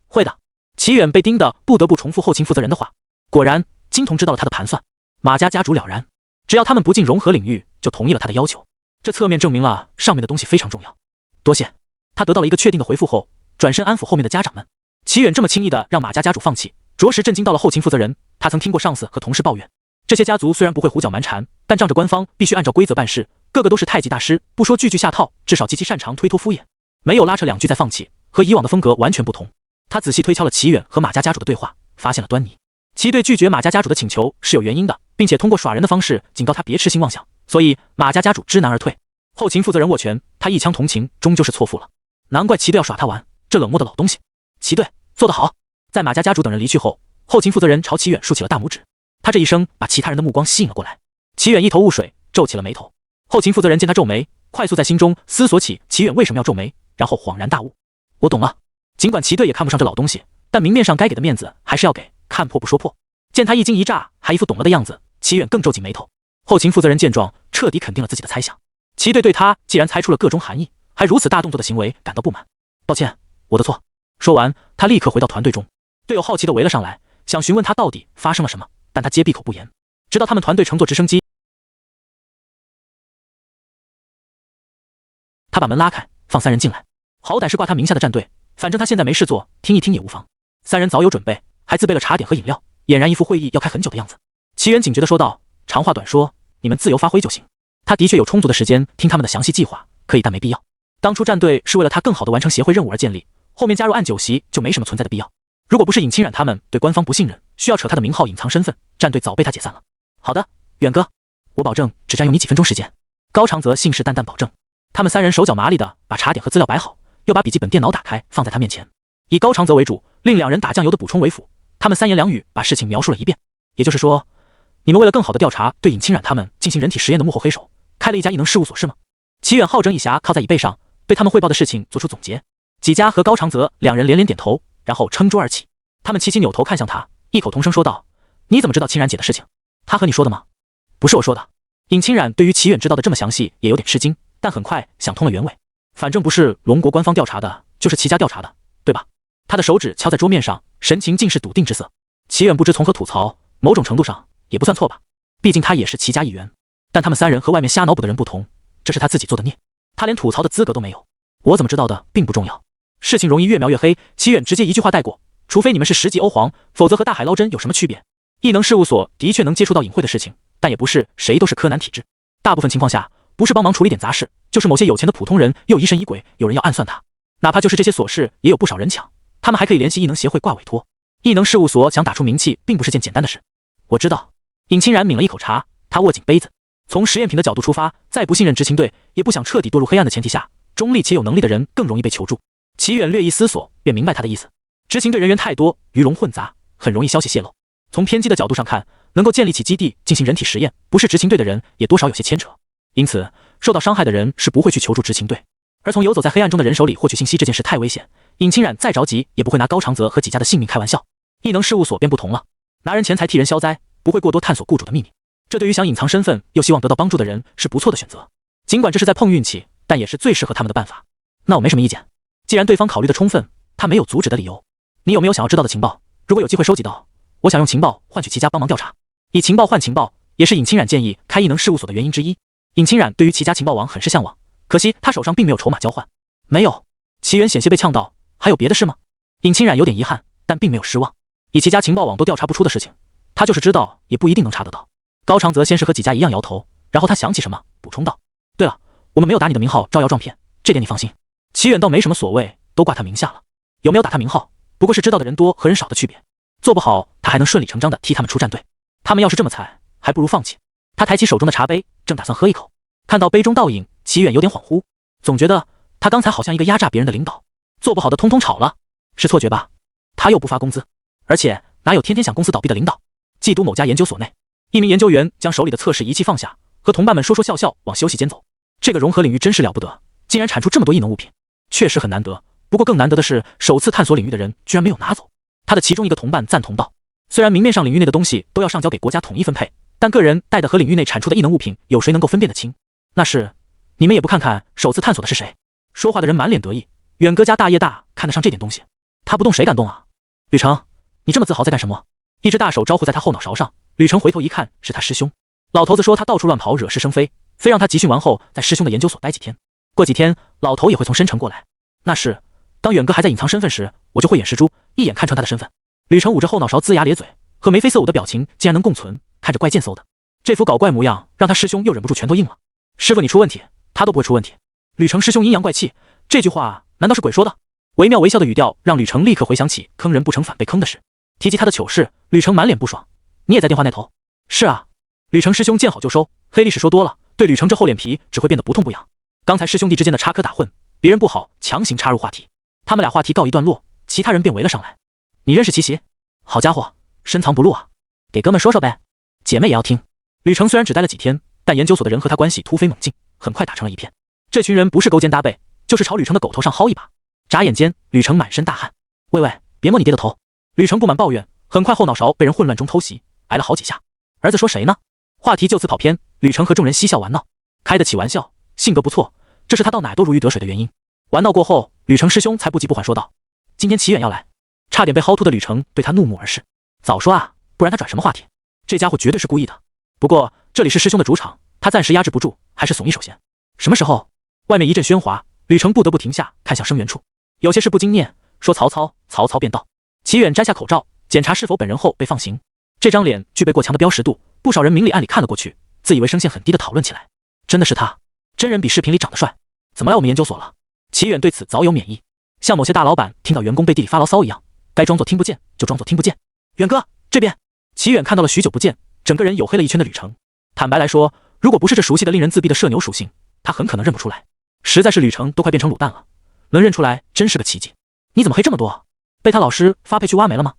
会的。齐远被盯得不得不重复后勤负责人的话。果然，金童知道了他的盘算，马家家主了然，只要他们不进融合领域，就同意了他的要求。这侧面证明了上面的东西非常重要。多谢。他得到了一个确定的回复后，转身安抚后面的家长们。齐远这么轻易的让马家家主放弃，着实震惊到了后勤负责人。他曾听过上司和同事抱怨，这些家族虽然不会胡搅蛮缠，但仗着官方必须按照规则办事，个个都是太极大师，不说句句下套，至少极其擅长推脱敷衍，没有拉扯两句再放弃，和以往的风格完全不同。他仔细推敲了齐远和马家家主的对话，发现了端倪。齐队拒绝马家家主的请求是有原因的，并且通过耍人的方式警告他别痴心妄想，所以马家家主知难而退。后勤负责人握拳，他一腔同情终究是错付了，难怪齐队要耍他玩，这冷漠的老东西。齐队做得好。在马家家主等人离去后，后勤负责人朝齐远竖起了大拇指，他这一声把其他人的目光吸引了过来。齐远一头雾水，皱起了眉头。后勤负责人见他皱眉，快速在心中思索起齐远为什么要皱眉，然后恍然大悟，我懂了。尽管齐队也看不上这老东西，但明面上该给的面子还是要给，看破不说破。见他一惊一乍，还一副懂了的样子，齐远更皱紧眉头。后勤负责人见状，彻底肯定了自己的猜想。齐队对他既然猜出了个中含义，还如此大动作的行为感到不满。抱歉，我的错。说完，他立刻回到团队中。队友好奇地围了上来，想询问他到底发生了什么，但他皆闭口不言。直到他们团队乘坐直升机，他把门拉开，放三人进来。好歹是挂他名下的战队，反正他现在没事做，听一听也无妨。三人早有准备，还自备了茶点和饮料，俨然一副会议要开很久的样子。齐远警觉地说道：长话短说，你们自由发挥就行。他的确有充足的时间听他们的详细计划，可以但没必要。当初战队是为了他更好地完成协会任务而建立，后面加入暗酒席就没什么存在的必要。如果不是尹清冉他们对官方不信任，需要扯他的名号隐藏身份，战队早被他解散了。好的，远哥，我保证只占用你几分钟时间。高长泽信誓旦旦保证。他们三人手脚麻利地把茶点和资料摆好，又把笔记本电脑打开放在他面前，以高长泽为主，另两人打酱油的补充为辅。他们三言两语把事情描述了一遍。也就是说，你们为了更好的调查对尹清冉他们进行人体实验的幕后黑手，开了一家异能事务所是吗？齐远好整以暇靠在椅背上，对他们汇报的事情做出总结。纪家和高长泽两人连连点头，然后撑桌而起。他们齐齐扭头看向他，异口同声说道：你怎么知道清冉姐的事情？他和你说的吗？不是我说的。尹清冉对于齐远知道的这么详细也有点吃惊，但很快想通了原委。反正不是龙国官方调查的，就是齐家调查的，对吧？他的手指敲在桌面上，神情尽是笃定之色。齐远不知从何吐槽，某种程度上也不算错吧，毕竟他也是齐家一员。但他们三人和外面瞎脑补的人不同，这是他自己做的孽，他连吐槽的资格都没有。我怎么知道的并不重要，事情容易越描越黑。齐远直接一句话带过，除非你们是10级欧皇，否则和大海捞针有什么区别？异能事务所的确能接触到隐晦的事情，但也不是谁都是柯南体质。大部分情况下，不是帮忙处理点杂事，就是某些有钱的普通人又疑神疑鬼，有人要暗算他。哪怕就是这些琐事，也有不少人抢，他们还可以联系异能协会挂委托。异能事务所想打出名气，并不是件简单的事。我知道。尹清然抿了一口茶，他握紧杯子。从实验品的角度出发，在不信任执勤队，也不想彻底堕入黑暗的前提下，中立且有能力的人更容易被求助。齐远略一思索，便明白他的意思。执勤队人员太多，鱼龙混杂，很容易消息泄露。从偏激的角度上看，能够建立起基地进行人体实验，不是执勤队的人也多少有些牵扯。因此，受到伤害的人是不会去求助执勤队。而从游走在黑暗中的人手里获取信息这件事太危险，尹清冉再着急也不会拿高长泽和几家的性命开玩笑。异能事务所便不同了，拿人钱财替人消灾，不会过多探索雇主的秘密。这对于想隐藏身份又希望得到帮助的人是不错的选择。尽管这是在碰运气，但也是最适合他们的办法。那我没什么意见。既然对方考虑的充分，他没有阻止的理由。你有没有想要知道的情报？如果有机会收集到，我想用情报换取齐家帮忙调查。以情报换情报，也是尹清冉建议开异能事务所的原因之一。尹清冉对于齐家情报网很是向往，可惜他手上并没有筹码交换。没有。齐元险些被呛到，还有别的事吗？尹清冉有点遗憾，但并没有失望。以齐家情报网都调查不出的事情，他就是知道也不一定能查得到。高长泽先是和几家一样摇头，然后他想起什么，补充道：对了，我们没有打你的名号招摇撞骗，这点你放心。齐远倒没什么所谓，都挂他名下了。有没有打他名号，不过是知道的人多和人少的区别。做不好，他还能顺理成章的替他们出战队。他们要是这么惨，还不如放弃。他抬起手中的茶杯，正打算喝一口，看到杯中倒影，齐远有点恍惚，总觉得他刚才好像一个压榨别人的领导，做不好的通通炒了，是错觉吧？他又不发工资，而且哪有天天想公司倒闭的领导？冀都某家研究所内，一名研究员将手里的测试仪器放下，和同伴们说说笑笑往休息间走。这个融合领域真是了不得，竟然产出这么多异能物品，确实很难得。不过更难得的是，首次探索领域的人居然没有拿走。他的其中一个同伴赞同道：“虽然明面上领域内的东西都要上交给国家统一分配，但个人带的和领域内产出的异能物品，有谁能够分辨得清？那是你们也不看看首次探索的是谁？”说话的人满脸得意，远哥家大业大，看得上这点东西，他不动谁敢动啊？吕成，你这么自豪在干什么？一只大手招呼在他后脑勺上，吕成回头一看，是他师兄。老头子说他到处乱跑，惹是生非，非让他集训完后在师兄的研究所待几天。过几天，老头也会从申城过来。那是当远哥还在隐藏身份时，我就慧眼识珠，一眼看穿他的身份。吕成捂着后脑勺，龇牙咧嘴，和眉飞色舞的表情竟然能共存，看着怪贱嗖的。这副搞怪模样，让他师兄又忍不住拳头硬了。师傅你出问题，他都不会出问题。吕成师兄阴阳怪气，这句话难道是鬼说的？惟妙惟肖的语调让吕成立刻回想起坑人不成反被坑的事。提及他的糗事，吕成满脸不爽。你也在电话那头？是啊。吕成师兄见好就收，黑历史说多了，对吕成这厚脸皮只会变得不痛不痒。刚才师兄弟之间的插科打诨，别人不好强行插入话题，他们俩话题告一段落，其他人便围了上来。你认识齐齐？好家伙，深藏不露啊！给哥们说说呗，姐妹也要听。吕成虽然只待了几天，但研究所的人和他关系突飞猛进，很快打成了一片。这群人不是勾肩搭背，就是朝吕成的狗头上薅一把。眨眼间，吕成满身大汗。喂喂，别摸你爹的头！吕成不满抱怨，很快后脑勺被人混乱中偷袭，挨了好几下。儿子说谁呢？话题就此跑偏，吕成和众人嬉笑玩闹，开得起玩笑，性格不错，这是他到哪都如鱼得水的原因。玩闹过后，吕成师兄才不急不缓说道：“今天齐远要来。”差点被薅秃的吕成对他怒目而视。早说啊，不然他转什么话题？这家伙绝对是故意的。不过这里是师兄的主场，他暂时压制不住，还是耸一手先。什么时候？外面一阵喧哗，吕成不得不停下，看向声源处。有些事不经念，说曹操，曹操便到。齐远摘下口罩，检查是否本人后被放行。这张脸具备过强的标识度，不少人明里暗里看了过去，自以为声线很低的讨论起来。真的是他，真人比视频里长得帅，怎么来我们研究所了？齐远对此早有免疫，像某些大老板听到员工背地里发牢骚一样，该装作听不见就装作听不见。远哥这边，齐远看到了许久不见，整个人黝黑了一圈的吕成。坦白来说，如果不是这熟悉的令人自闭的社牛属性，他很可能认不出来。实在是吕成都快变成卤蛋了，能认出来真是个奇迹。你怎么黑这么多？被他老师发配去挖煤了吗？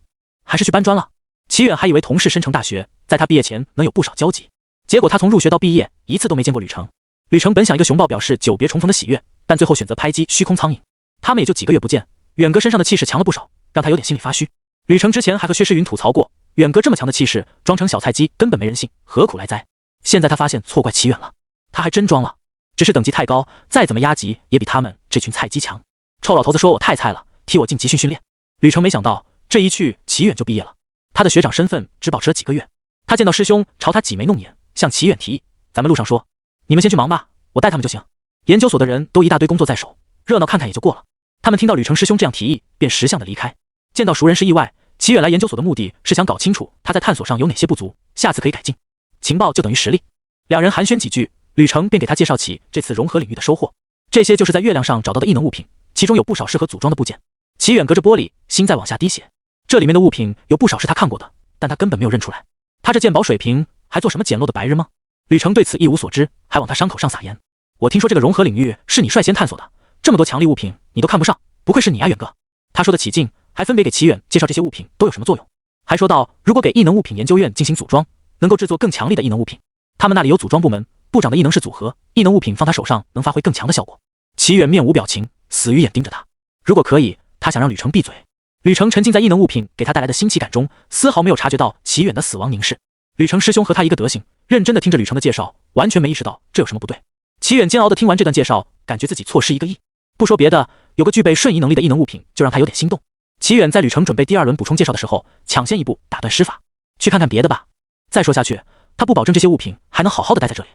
还是去搬砖了？齐远还以为同是申城大学，在他毕业前能有不少交集，结果他从入学到毕业一次都没见过吕成。吕成本想一个熊抱表示久别重逢的喜悦，但最后选择拍击虚空苍蝇。他们也就几个月不见，远哥身上的气势强了不少，让他有点心里发虚。吕成之前还和薛诗云吐槽过，远哥这么强的气势，装成小菜鸡根本没人信，何苦来哉？现在他发现错怪齐远了，他还真装了，只是等级太高，再怎么压级也比他们这群菜鸡强。臭老头子说我太菜了，替我进集训训练。吕成没想到这一去，齐远就毕业了。他的学长身份只保持了几个月，他见到师兄朝他挤眉弄眼，向齐远提议：“咱们路上说，你们先去忙吧，我带他们就行。”研究所的人都一大堆工作在手，热闹看看也就过了。他们听到吕成师兄这样提议，便识相的离开。见到熟人是意外，齐远来研究所的目的是想搞清楚他在探索上有哪些不足，下次可以改进。情报就等于实力。两人寒暄几句，吕成便给他介绍起这次融合领域的收获。这些就是在月亮上找到的异能物品，其中有不少适合组装的部件。齐远隔着玻璃，心在往下滴血。这里面的物品有不少是他看过的，但他根本没有认出来。他这鉴宝水平还做什么简陋的白日梦？吕成对此一无所知，还往他伤口上撒盐。我听说这个融合领域是你率先探索的，这么多强力物品你都看不上，不愧是你啊，远哥。他说的起劲，还分别给齐远介绍这些物品都有什么作用，还说到如果给异能物品研究院进行组装，能够制作更强力的异能物品。他们那里有组装部门，部长的异能是组合，异能物品放他手上能发挥更强的效果。齐远面无表情，死鱼眼盯着他。如果可以，他想让吕成闭嘴。吕成沉浸在异能物品给他带来的新奇感中，丝毫没有察觉到齐远的死亡凝视。吕成师兄和他一个德行，认真的听着吕成的介绍，完全没意识到这有什么不对。齐远煎熬的听完这段介绍，感觉自己错失1个亿。不说别的，有个具备瞬移能力的异能物品就让他有点心动。齐远在吕成准备第2轮补充介绍的时候，抢先一步打断施法，去看看别的吧。再说下去，他不保证这些物品还能好好的待在这里。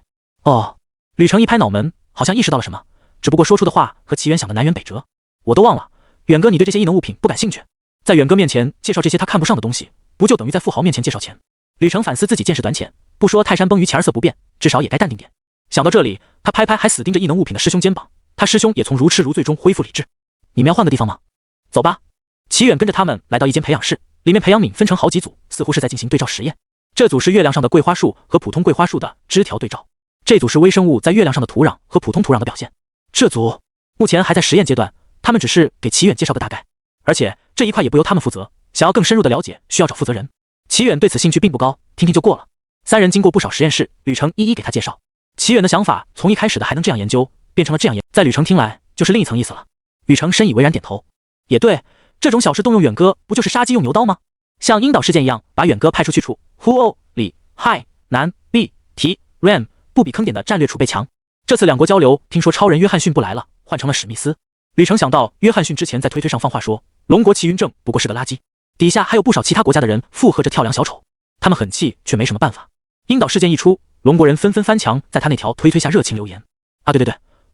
哦，吕成一拍脑门，好像意识到了什么，只不过说出的话和齐远想的南辕北辙。我都忘了，远哥你对这些异能物品不感兴趣，在远哥面前介绍这些他看不上的东西，不就等于在富豪面前介绍钱？吕成反思自己见识短浅，不说泰山崩于前而色不变，至少也该淡定点。想到这里，他拍拍还死盯着异能物品的师兄肩膀，他师兄也从如痴如醉中恢复理智。你们要换个地方吗？走吧。齐远跟着他们来到一间培养室，里面培养皿分成好几组，似乎是在进行对照实验。这组是月亮上的桂花树和普通桂花树的枝条对照，这组是微生物在月亮上的土壤和普通土壤的表现。这组目前还在实验阶段，他们只是给齐远介绍个大概，而且这一块也不由他们负责，想要更深入的了解，需要找负责人。齐远对此兴趣并不高，听听就过了。三人经过不少实验室，吕程一一给他介绍。齐远的想法从一开始的还能这样研究，变成了这样研，在吕程听来就是另一层意思了。吕程深以为然点头，也对，这种小事动用远戈，不就是杀鸡用牛刀吗？像樱岛事件一样，把远戈派出去处 ，Who 里 Hi 南 B 提 Ram 不比坑点的战略储备强。这次两国交流，听说超人约翰逊不来了，换成了史密斯。吕程想到约翰逊之前在推特上放话说，龙国奇云正不过是个垃圾，底下还有不少其他国家的人附和着跳梁小丑，他们很气，却没什么办法。樱岛事件一出，龙国人纷纷翻墙，在他那条推下热情留言。啊，对，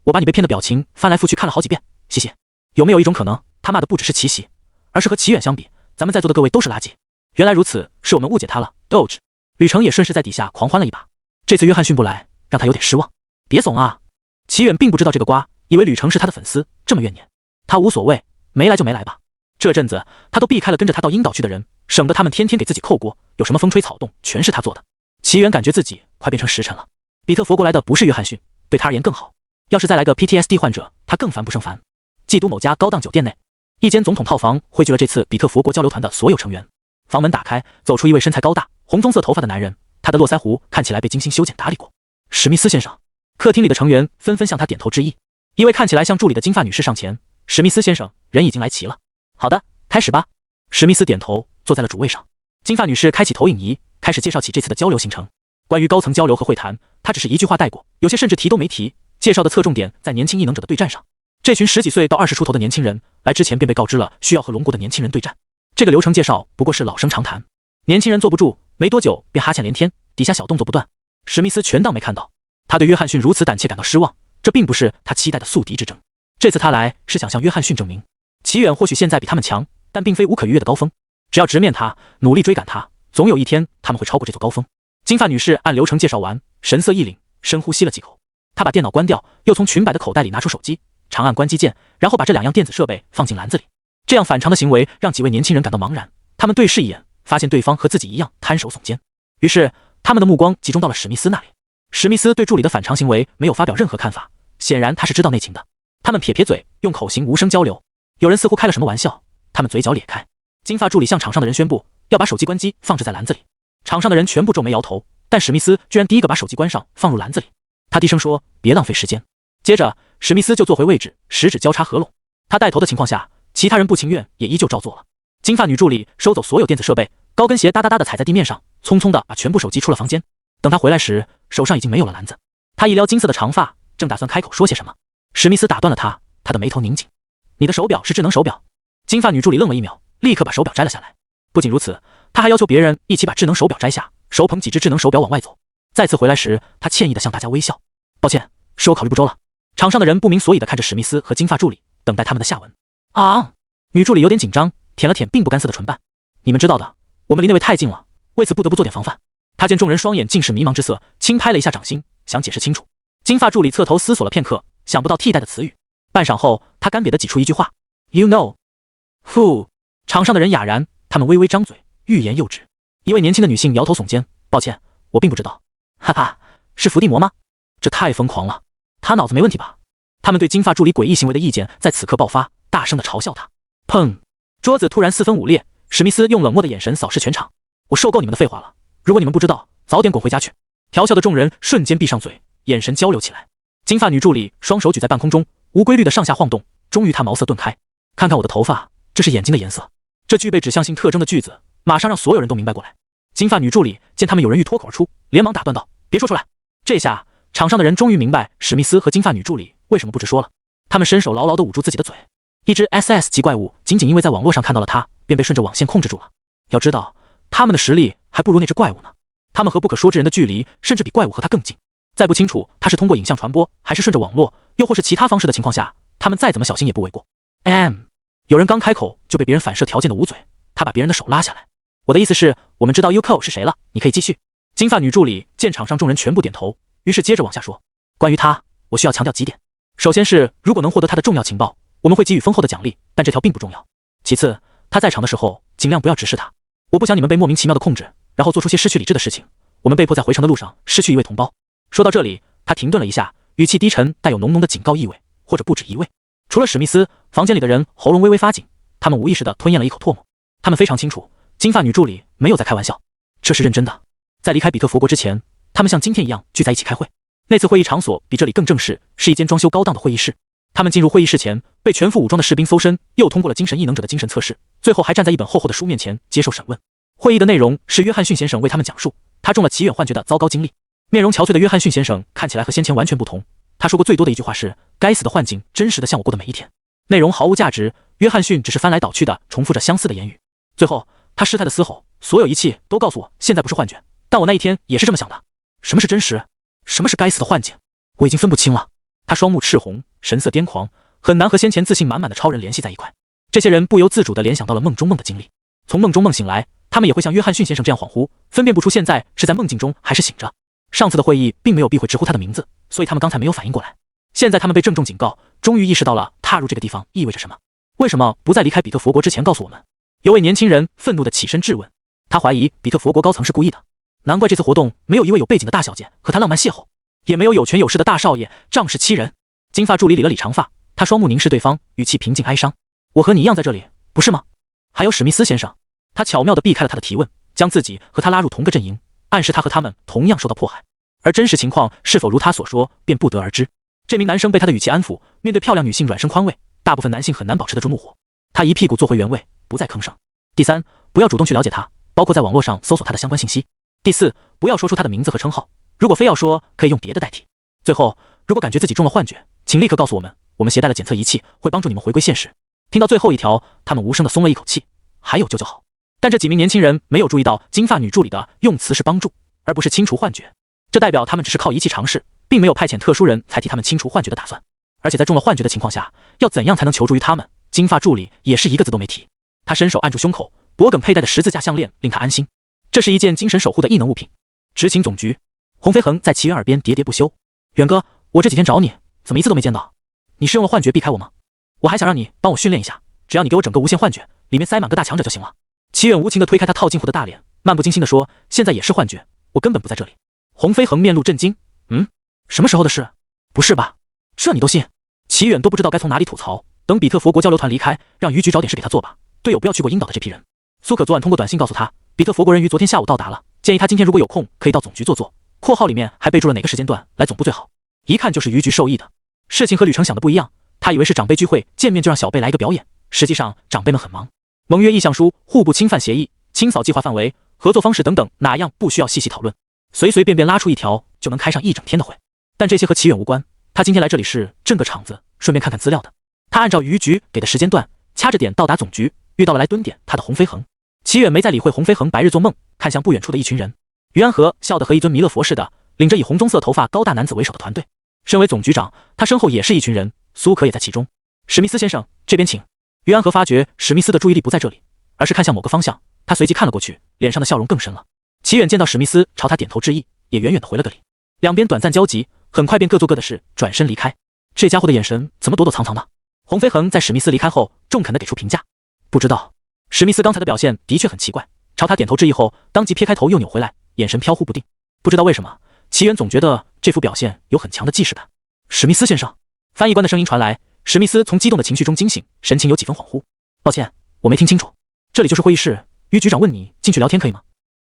我把你被骗的表情翻来覆去看了好几遍，嘻嘻。有没有一种可能，他骂的不只是奇袭，而是和齐远相比，咱们在座的各位都是垃圾？原来如此，是我们误解他了。Doge， 吕程也顺势在底下狂欢了一把。这次约翰逊不来，让他有点失望。别怂啊！齐远并不知道这个瓜，以为吕程是他的粉丝，这么怨念。他无所谓，没来就没来吧。这阵子他都避开了跟着他到樱岛去的人，省得他们天天给自己扣锅，有什么风吹草动全是他做的。齐远感觉自己快变成时辰了。比特佛国来的不是约翰逊，对他而言更好。要是再来个 PTSD 患者，他更烦不胜烦。冀都某家高档酒店内，一间总统套房汇聚了这次比特佛国交流团的所有成员。房门打开，走出一位身材高大、红棕色头发的男人，他的络腮胡看起来被精心修剪打理过。史密斯先生。客厅里的成员纷纷向他点头致意。一位看起来像助理的金发女士上前，史密斯先生，人已经来齐了。好的，开始吧。史密斯点头，坐在了主位上。金发女士开启投影仪，开始介绍起这次的交流行程。关于高层交流和会谈，她只是一句话带过，有些甚至提都没提。介绍的侧重点在年轻异能者的对战上。这群10几岁到20出头的年轻人来之前便被告知了需要和龙国的年轻人对战。这个流程介绍不过是老生常谈。年轻人坐不住，没多久便哈欠连天，底下小动作不断。史密斯全当没看到。他对约翰逊如此胆怯感到失望，这并不是他期待的宿敌之争。这次他来是想向约翰逊证明，齐远或许现在比他们强，但并非无可逾越的高峰。只要直面他，努力追赶他，总有一天他们会超过这座高峰。金发女士按流程介绍完，神色一凛，深呼吸了几口。她把电脑关掉，又从裙摆的口袋里拿出手机，长按关机键，然后把这2样电子设备放进篮子里。这样反常的行为让几位年轻人感到茫然。他们对视一眼，发现对方和自己一样摊手耸肩，于是他们的目光集中到了史密斯那里。史密斯对助理的反常行为没有发表任何看法，显然他是知道内情的。他们撇撇嘴，用口型无声交流。有人似乎开了什么玩笑，他们嘴角咧开。金发助理向场上的人宣布，要把手机关机，放置在篮子里。场上的人全部皱眉摇头，但史密斯居然第一个把手机关上，放入篮子里。他低声说：“别浪费时间。”接着，史密斯就坐回位置，食指交叉合拢。他带头的情况下，其他人不情愿也依旧照做了。金发女助理收走所有电子设备，高跟鞋哒哒哒的踩在地面上，匆匆的把全部手机出了房间。等他回来时，手上已经没有了篮子。他一撩金色的长发，正打算开口说些什么，史密斯打断了他，他的眉头拧紧。你的手表是智能手表？金发女助理愣了1秒，立刻把手表摘了下来。不仅如此，他还要求别人一起把智能手表摘下，手捧几只智能手表往外走。再次回来时，他歉意地向大家微笑。抱歉，是我考虑不周了。场上的人不明所以地看着史密斯和金发助理，等待他们的下文。啊！女助理有点紧张，舔了舔并不干涩的唇瓣。你们知道的，我们离那位太近了，为此不得不做点防范。他见众人双眼尽是迷茫之色，轻拍了一下掌心，想解释清楚。金发助理侧头思索了片刻，想不到替代的词语。半晌后，他干瘪地挤出一句话 ：“You know who？” 场上的人哑然，他们微微张嘴，欲言又止。一位年轻的女性摇头耸肩：“抱歉，我并不知道。”哈哈，是伏地魔吗？这太疯狂了，他脑子没问题吧？他们对金发助理诡异行为的意见在此刻爆发，大声地嘲笑他。砰！桌子突然4分5裂，史密斯用冷漠的眼神扫视全场：“我受够你们的废话了。如果你们不知道，早点滚回家去。”调笑的众人瞬间闭上嘴，眼神交流起来。金发女助理双手举在半空中，无规律的上下晃动，终于她茅塞顿开。看看我的头发，这是眼睛的颜色。这具备指向性特征的句子，马上让所有人都明白过来。金发女助理见他们有人欲脱口而出，连忙打断道：“别说出来。”这下场上的人终于明白史密斯和金发女助理为什么不直说了。他们伸手牢牢地捂住自己的嘴。一只 SS 级怪物仅仅因为在网络上看到了他，便被顺着网线控制住了。要知道，他们的实力还不如那只怪物呢。他们和不可说之人的距离，甚至比怪物和他更近。在不清楚他是通过影像传播，还是顺着网络，又或是其他方式的情况下，他们再怎么小心也不为过。有人刚开口就被别人反射条件的捂嘴，他把别人的手拉下来。我的意思是，我们知道 Yuko 是谁了，你可以继续。金发女助理见场上众人全部点头，于是接着往下说。关于他，我需要强调几点。首先是，如果能获得他的重要情报，我们会给予丰厚的奖励，但这条并不重要。其次，他在场的时候，尽量不要直视他。我不想你们被莫名其妙的控制，然后做出些失去理智的事情。我们被迫在回程的路上失去一位同胞。说到这里，他停顿了一下，语气低沉，带有浓浓的警告意味，或者不止一位。除了史密斯，房间里的人喉咙微微发紧，他们无意识地吞咽了一口唾沫。他们非常清楚，金发女助理没有在开玩笑。这是认真的。在离开比特佛国之前，他们像今天一样聚在一起开会。那次会议场所比这里更正式，是一间装修高档的会议室。他们进入会议室前，被全副武装的士兵搜身，又通过了精神异能者的精神测试，最后还站在一本厚厚的书面前接受审问。会议的内容是约翰逊先生为他们讲述他中了奇远幻觉的糟糕经历。面容憔悴的约翰逊先生看起来和先前完全不同。他说过最多的一句话是：“该死的幻境，真实的像我过的每一天。”内容毫无价值，约翰逊只是翻来倒去的重复着相似的言语。最后，他失态的嘶吼：“所有仪器都告诉我，现在不是幻觉，但我那一天也是这么想的。什么是真实？什么是该死的幻境？我已经分不清了。”他双目赤红，神色癫狂，很难和先前自信满满的超人联系在一块。这些人不由自主地联想到了梦中梦的经历。从梦中梦醒来，他们也会像约翰逊先生这样恍惚，分辨不出现在是在梦境中还是醒着。上次的会议并没有避讳直呼他的名字，所以他们刚才没有反应过来。现在他们被郑重警告，终于意识到了踏入这个地方意味着什么。为什么不在离开比特佛国之前告诉我们？有位年轻人愤怒地起身质问。他怀疑比特佛国高层是故意的，难怪这次活动没有一位有背景的大小姐和他浪漫邂逅，也没有有权有势的大少爷仗势欺人。金发助理理了理长发，他双目凝视对方，语气平静哀伤。我和你一样在这里，不是吗？还有史密斯先生。他巧妙地避开了他的提问，将自己和他拉入同个阵营，暗示他和他们同样受到迫害。而真实情况是否如他所说，便不得而知。这名男生被他的语气安抚，面对漂亮女性软声宽慰，大部分男性很难保持得住怒火。他一屁股坐回原位，不再吭声。第三，不要主动去了解他，包括在网络上搜索他的相关信息。第四，不要说出他的名字和称号，如果非要说，可以用别的代替。最后，如果感觉自己中了幻觉，请立刻告诉我们，我们携带了检测仪器，会帮助你们回归现实。听到最后一条，他们无声地松了一口气，还有救就好。但这几名年轻人没有注意到金发女助理的用词是帮助，而不是清除幻觉。这代表他们只是靠仪器尝试，并没有派遣特殊人才替他们清除幻觉的打算。而且在中了幻觉的情况下，要怎样才能求助于他们？金发助理也是一个字都没提。他伸手按住胸口，脖颈佩戴的十字架项链令他安心。这是一件精神守护的异能物品。执行总局，洪飞恒在齐远耳边喋喋不休。远哥，我这几天找你，怎么一次都没见到？你是用了幻觉避开我吗？我还想让你帮我训练一下，只要你给我整个无限幻觉，里面塞满个大强者就行了。齐远无情地推开他套近乎的大脸，漫不经心地说：“现在也是幻觉，我根本不在这里。”洪飞恒面露震惊，什么时候的事？不是吧？这你都信？齐远都不知道该从哪里吐槽。等比特佛国交流团离开，让于局找点事给他做吧。队友不要去过鹰岛的这批人。苏可昨晚通过短信告诉他，比特佛国人于昨天下午到达了，建议他今天如果有空可以到总局坐坐。括号里面还备注了哪个时间段来总部最好。一看就是于局授意的。事情和吕程想的不一样，他以为是长辈聚会，见面就让小辈来一个表演。实际上长辈们很忙，盟约意向书、互不侵犯协议、清扫计划范围、合作方式等等，哪样不需要细细讨论？随随便便拉出一条就能开上一整天的会。但这些和齐远无关，他今天来这里是镇个场子，顺便看看资料的。他按照于局给的时间段，掐着点到达总局，遇到了来蹲点他的洪飞恒。齐远没再理会洪飞恒白日做梦，看向不远处的一群人。于安和笑得和一尊弥勒佛似的，领着以红棕色头发高大男子为首的团队。身为总局长，他身后也是一群人，苏可也在其中。史密斯先生，这边请。于安和发觉史密斯的注意力不在这里，而是看向某个方向，他随即看了过去，脸上的笑容更深了。齐远见到史密斯朝他点头致意，也远远地回了个礼。两边短暂交集，很快便各做各的事，转身离开。这家伙的眼神怎么躲躲藏藏的？洪飞恒在史密斯离开后中肯地给出评价。不知道。史密斯刚才的表现的确很奇怪，朝他点头致意后，当即撇开头又扭回来，眼神飘忽不定。不知道为什么，齐远总觉得这副表现有很强的既视感。史密斯先生，翻译官的声音传来。史密斯从激动的情绪中惊醒，神情有几分恍惚。抱歉，我没听清楚。这里就是会议室，于局长问你进去聊天可以吗？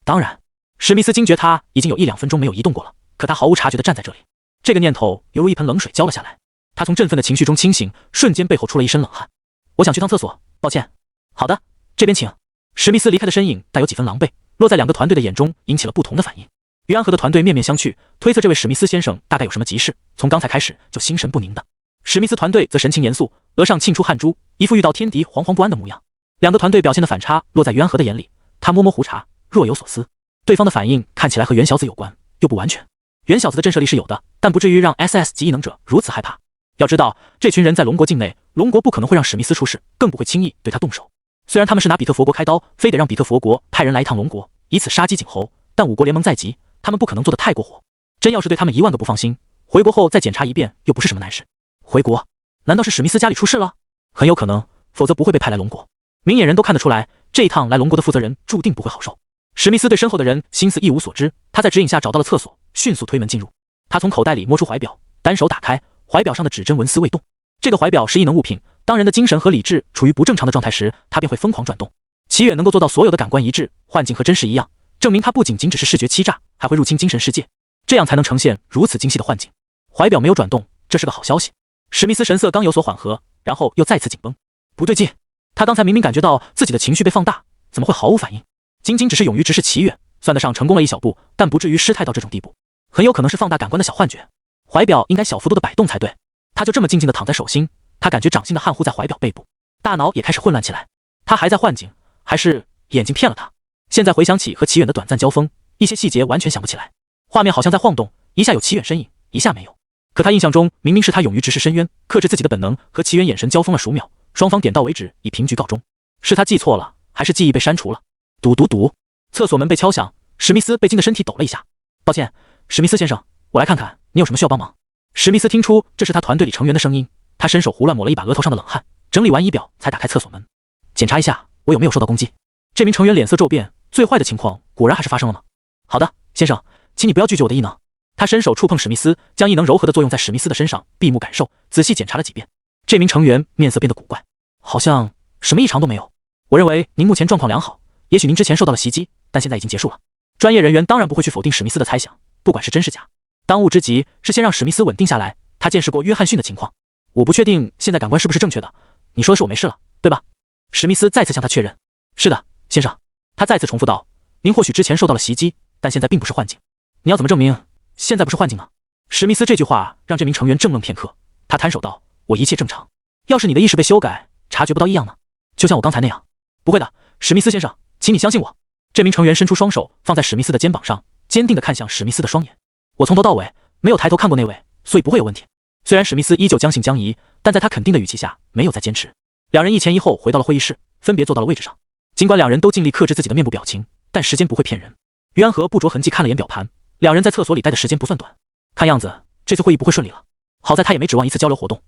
当然。史密斯惊觉他已经有1-2分钟没有移动过了，可他毫无察觉地站在这里。这个念头犹如一盆冷水浇了下来。他从振奋的情绪中清醒，瞬间背后出了一身冷汗。我想去趟厕所，抱歉。好的，这边请。史密斯离开的身影带有几分狼狈，落在两个团队的眼中引起了不同的反应。于安和的团队面面相觑，推测这位史密斯先生大概有什么急事，从刚才开始就心神不宁的。史密斯团队则神情严肃，额上沁出汗珠，一副遇到天敌惶惶不安的模样。两个团队表现的反差落在于安和的眼里，他摸摸胡茬，若有所思。对方的反应看起来和袁小子有关，又不完全。袁小子的震慑力是有的，但不至于让 SS 级异能者如此害怕。要知道，这群人在龙国境内，龙国不可能会让史密斯出事，更不会轻易对他动手。虽然他们是拿比特佛国开刀，非得让比特佛国派人来一趟龙国，以此杀鸡儆猴，但五国联盟在即，他们不可能做得太过火。真要是对他们1万个不放心，回国后再检查一遍又不是什么难事。回国？难道是史密斯家里出事了？很有可能，否则不会被派来龙国。明眼人都看得出来，这一趟来龙国的负责人注定不会好受。史密斯对身后的人心思一无所知，他在指引下找到了厕所，迅速推门进入。他从口袋里摸出怀表，单手打开，怀表上的指针纹丝未动。这个怀表是异能物品，当人的精神和理智处于不正常的状态时，它便会疯狂转动。齐远能够做到所有的感官一致，幻境和真实一样，证明他不仅仅只是视觉欺诈，还会入侵精神世界，这样才能呈现如此精细的幻境。怀表没有转动，这是个好消息。史密斯神色刚有所缓和，然后又再次紧绷。不对劲，他刚才明明感觉到自己的情绪被放大，怎么会毫无反应？仅仅只是勇于直视祈远，算得上成功了一小步，但不至于失态到这种地步。很有可能是放大感官的小幻觉。怀表应该小幅度的摆动才对。他就这么静静的躺在手心，他感觉掌心的汗糊在怀表背部，大脑也开始混乱起来。他还在幻境，还是眼睛骗了他？现在回想起和齐远的短暂交锋，一些细节完全想不起来。画面好像在晃动，一下有齐远身影，一下没有。可他印象中明明是他勇于直视深渊，克制自己的本能，和齐远眼神交锋了数秒，双方点到为止，以平局告终。是他记错了，还是记忆被删除了？嘟嘟嘟，厕所门被敲响，史密斯被惊得身体抖了一下。抱歉，史密斯先生，我来看看你有什么需要帮忙。史密斯听出这是他团队里成员的声音，他伸手胡乱抹了一把额头上的冷汗，整理完仪表才打开厕所门，检查一下我有没有受到攻击。这名成员脸色骤变，最坏的情况果然还是发生了吗？好的，先生，请你不要拒绝我的异能。他伸手触碰史密斯，将异能柔和的作用在史密斯的身上，闭目感受，仔细检查了几遍。这名成员面色变得古怪，好像什么异常都没有。我认为您目前状况良好，也许您之前受到了袭击，但现在已经结束了。专业人员当然不会去否定史密斯的猜想，不管是真是假。当务之急是先让史密斯稳定下来，他见识过约翰逊的情况。我不确定现在感官是不是正确的，你说的是我没事了，对吧？史密斯再次向他确认。是的，先生。他再次重复道，您或许之前受到了袭击，但现在并不是幻境。你要怎么证明现在不是幻境呢？史密斯这句话让这名成员怔愣片刻，他摊手道，我一切正常。要是你的意识被修改，察觉不到异样呢？就像我刚才那样。不会的，史密斯先生，请你相信我。这名成员伸出双手放在史密斯的肩膀上，坚定地看向史密斯的双眼。我从头到尾没有抬头看过那位，所以不会有问题。虽然史密斯依旧将信将疑，但在他肯定的语气下没有再坚持。两人一前一后回到了会议室，分别坐到了位置上。尽管两人都尽力克制自己的面部表情，但时间不会骗人。于安和不着痕迹看了眼表盘，两人在厕所里待的时间不算短。看样子这次会议不会顺利了。好在他也没指望一次交流活动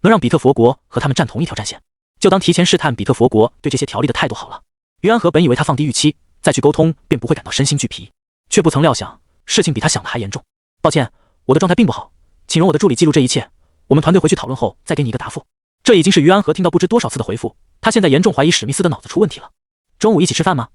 能让比特佛国和他们站同一条战线，就当提前试探比特佛国对这些条例的态度好了。于安和本以为他放低预期再去沟通便不会感到身心俱疲，却不曾料想事情比他想的还严重。抱歉，我的状态并不好，请容我的助理记录这一切，我们团队回去讨论后再给你一个答复。这已经是于安和听到不知多少次的回复，他现在严重怀疑史密斯的脑子出问题了。中午一起吃饭吗？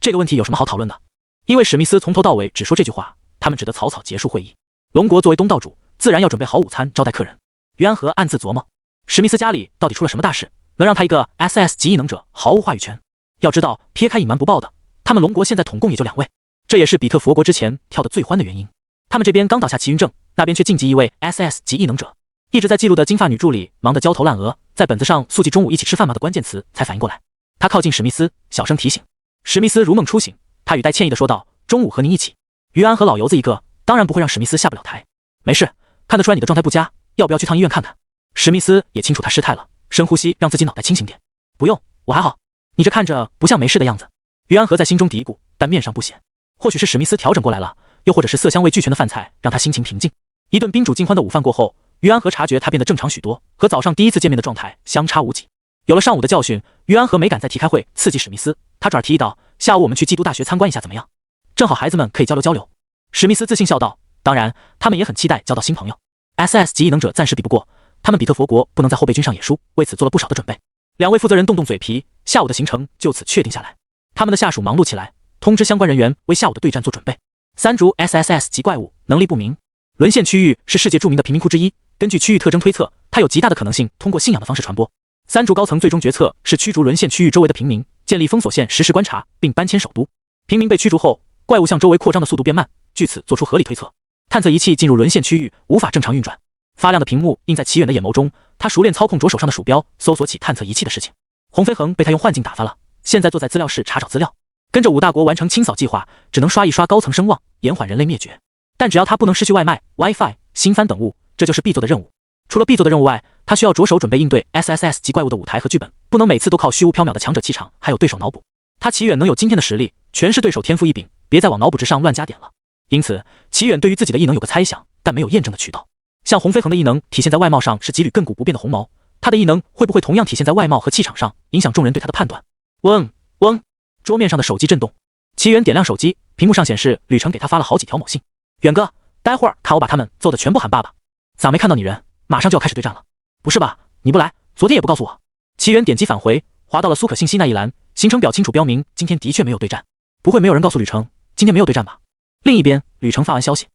这个问题有什么好讨论的？因为史密斯从头到尾只说这句话，他们只得草草结束会议。龙国作为东道主，自然要准备好午餐招待客人。于安和暗自琢磨，史密斯家里到底出了什么大事，能让他一个 SS 级异能者毫无话语权？要知道，撇开隐瞒不报的，他们龙国现在统共也就2位，这也是比特佛国之前跳得最欢的原因。他们这边刚倒下齐云正，那边却晋级一位 SS 级异能者。一直在记录的金发女助理忙得焦头烂额，在本子上速记中午一起吃饭吗的关键词才反应过来。他靠近史密斯，小声提醒。史密斯如梦初醒，他语带歉意地说道：“中午和您一起。”于安和老油子一个，当然不会让史密斯下不了台。没事，看得出来你的状态不佳，要不要去趟医院看看？史密斯也清楚他失态了，深呼吸让自己脑袋清醒点。不用，我还好。你这看着不像没事的样子。于安和在心中嘀咕，但面上不显。或许是史密斯调整过来了，又或者是色香味俱全的饭菜让他心情平静。一顿宾主尽欢的午饭过后，于安和察觉他变得正常许多，和早上第一次见面的状态相差无几。有了上午的教训，于安和没敢再提开会刺激史密斯，他转而提议道：“下午我们去基督大学参观一下怎么样？正好孩子们可以交流交流。”史密斯自信笑道：“当然，他们也很期待交到新朋友。SS 级异能者暂时比不过，他们比特佛国不能在后备军上演输，为此做了不少的准备。”两位负责人动动嘴皮，下午的行程就此确定下来。他们的下属忙碌起来，通知相关人员为下午的对战做准备。三株 SSS 级怪物能力不明，沦陷区域是世界著名的贫民窟之一，根据区域特征推测，它有极大的可能性通过信仰的方式传播。三株高层最终决策是驱逐沦陷区域周围的平民，建立封锁线实时观察，并搬迁首都。平民被驱逐后，怪物向周围扩张的速度变慢，据此做出合理推测。探测仪器进入沦陷区域无法正常运转，发亮的屏幕映在齐远的眼眸中，他熟练操控着手上的鼠标，搜索起探测仪器的事情。洪飞恒被他用幻境打发了，现在坐在资料室查找资料，跟着五大国完成清扫计划，只能刷一刷高层声望，延缓人类灭绝。但只要他不能失去外卖、WiFi、新番等物，这就是必做的任务。除了必做的任务外，他需要着手准备应对 SSS 级怪物的舞台和剧本，不能每次都靠虚无缥缈的强者气场，还有对手脑补。他齐远能有今天的实力，全是对手天赋异禀，别再往脑补之上乱加点了。因此，齐远对于自己的异能有个猜想，但没有验证的渠道。像洪飞恒的异能体现在外貌上是几缕亘古不变的红毛，他的异能会不会同样体现在外貌和气场上，影响众人对他的判断？嗡嗡，桌面上的手机震动，齐远点亮手机，屏幕上显示吕程给他发了好几条某信。远哥，待会儿看我把他们揍得全部喊爸爸。咋没看到你人？马上就要开始对战了。不是吧，你不来，昨天也不告诉我。齐远点击返回，滑到了苏可信息那一栏，行程表清楚标明今天的确没有对战。不会没有人告诉吕程，今天没有对战吧？另一边，吕程发完消息，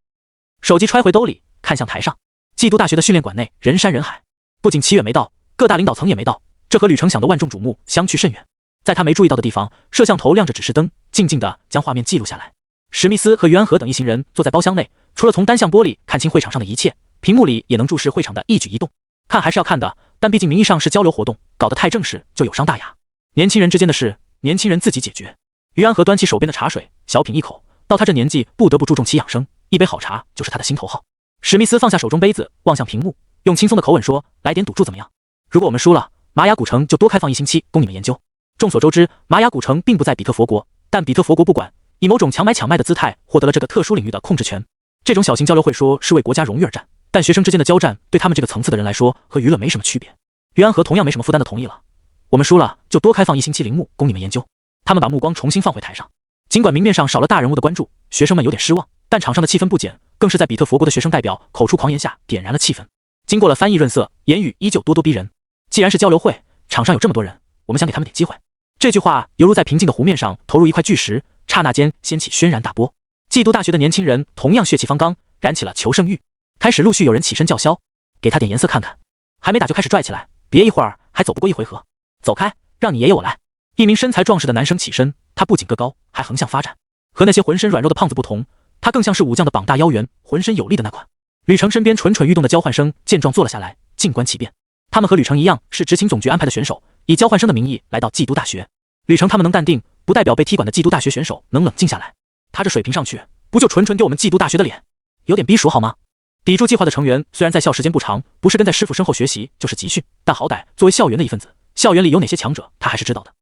手机揣回兜里，看向台上。寄都大学的训练馆内人山人海，不仅齐远没到，各大领导层也没到，这和吕程想的万众瞩目相去甚远。在他没注意到的地方，摄像头亮着指示灯，静静地将画面记录下来。史密斯和于安和等一行人坐在包厢内，除了从单向玻璃看清会场上的一切，屏幕里也能注视会场的一举一动。看还是要看的，但毕竟名义上是交流活动，搞得太正式就有伤大雅。年轻人之间的事，年轻人自己解决。于安和端起手边的茶水，小品一口，到他这年纪不得不注重其养生，一杯好茶就是他的心头好。史密斯放下手中杯子，望向屏幕，用轻松的口吻说：“来点赌注怎么样？如果我们输了，玛雅古城就多开放1星期供你们研究。”众所周知，玛雅古城并不在比特佛国，但比特佛国不管，以某种强买强卖的姿态获得了这个特殊领域的控制权。这种小型交流会说是为国家荣誉而战，但学生之间的交战对他们这个层次的人来说和娱乐没什么区别。于安和同样没什么负担的同意了，我们输了就多开放1星期陵墓供你们研究。他们把目光重新放回台上，尽管明面上少了大人物的关注，学生们有点失望，但场上的气氛不减，更是在比特佛国的学生代表口出狂言下点燃了气氛。经过了翻译润色，言语依旧咄咄逼人。既然是交流会，场上有这么多人，我们想给他们点机会。这句话犹如在平静的湖面上投入一块巨石，刹那间掀起轩然大波。寄都大学的年轻人同样血气方刚，燃起了求胜欲，开始陆续有人起身叫嚣，给他点颜色看看。还没打就开始拽起来，别一会儿还走不过一回合，走开，让你爷爷我来。一名身材壮实的男生起身，他不仅个高，还横向发展，和那些浑身软弱的胖子不同，他更像是武将的膀大腰圆，浑身有力的那款。吕程身边蠢蠢欲动的交换生见状坐了下来，静观其变。他们和吕程一样是执行总局安排的选手，以交换生的名义来到寄都大学。吕程他们能淡定，不代表被踢馆的寄都大学选手能冷静下来。他这水平上去，不就纯纯丢我们寄都大学的脸？有点逼熟好吗？抵住计划的成员虽然在校时间不长，不是跟在师傅身后学习，就是集训，但好歹作为校园的一份子，校园里有哪些强者，他还是知道的。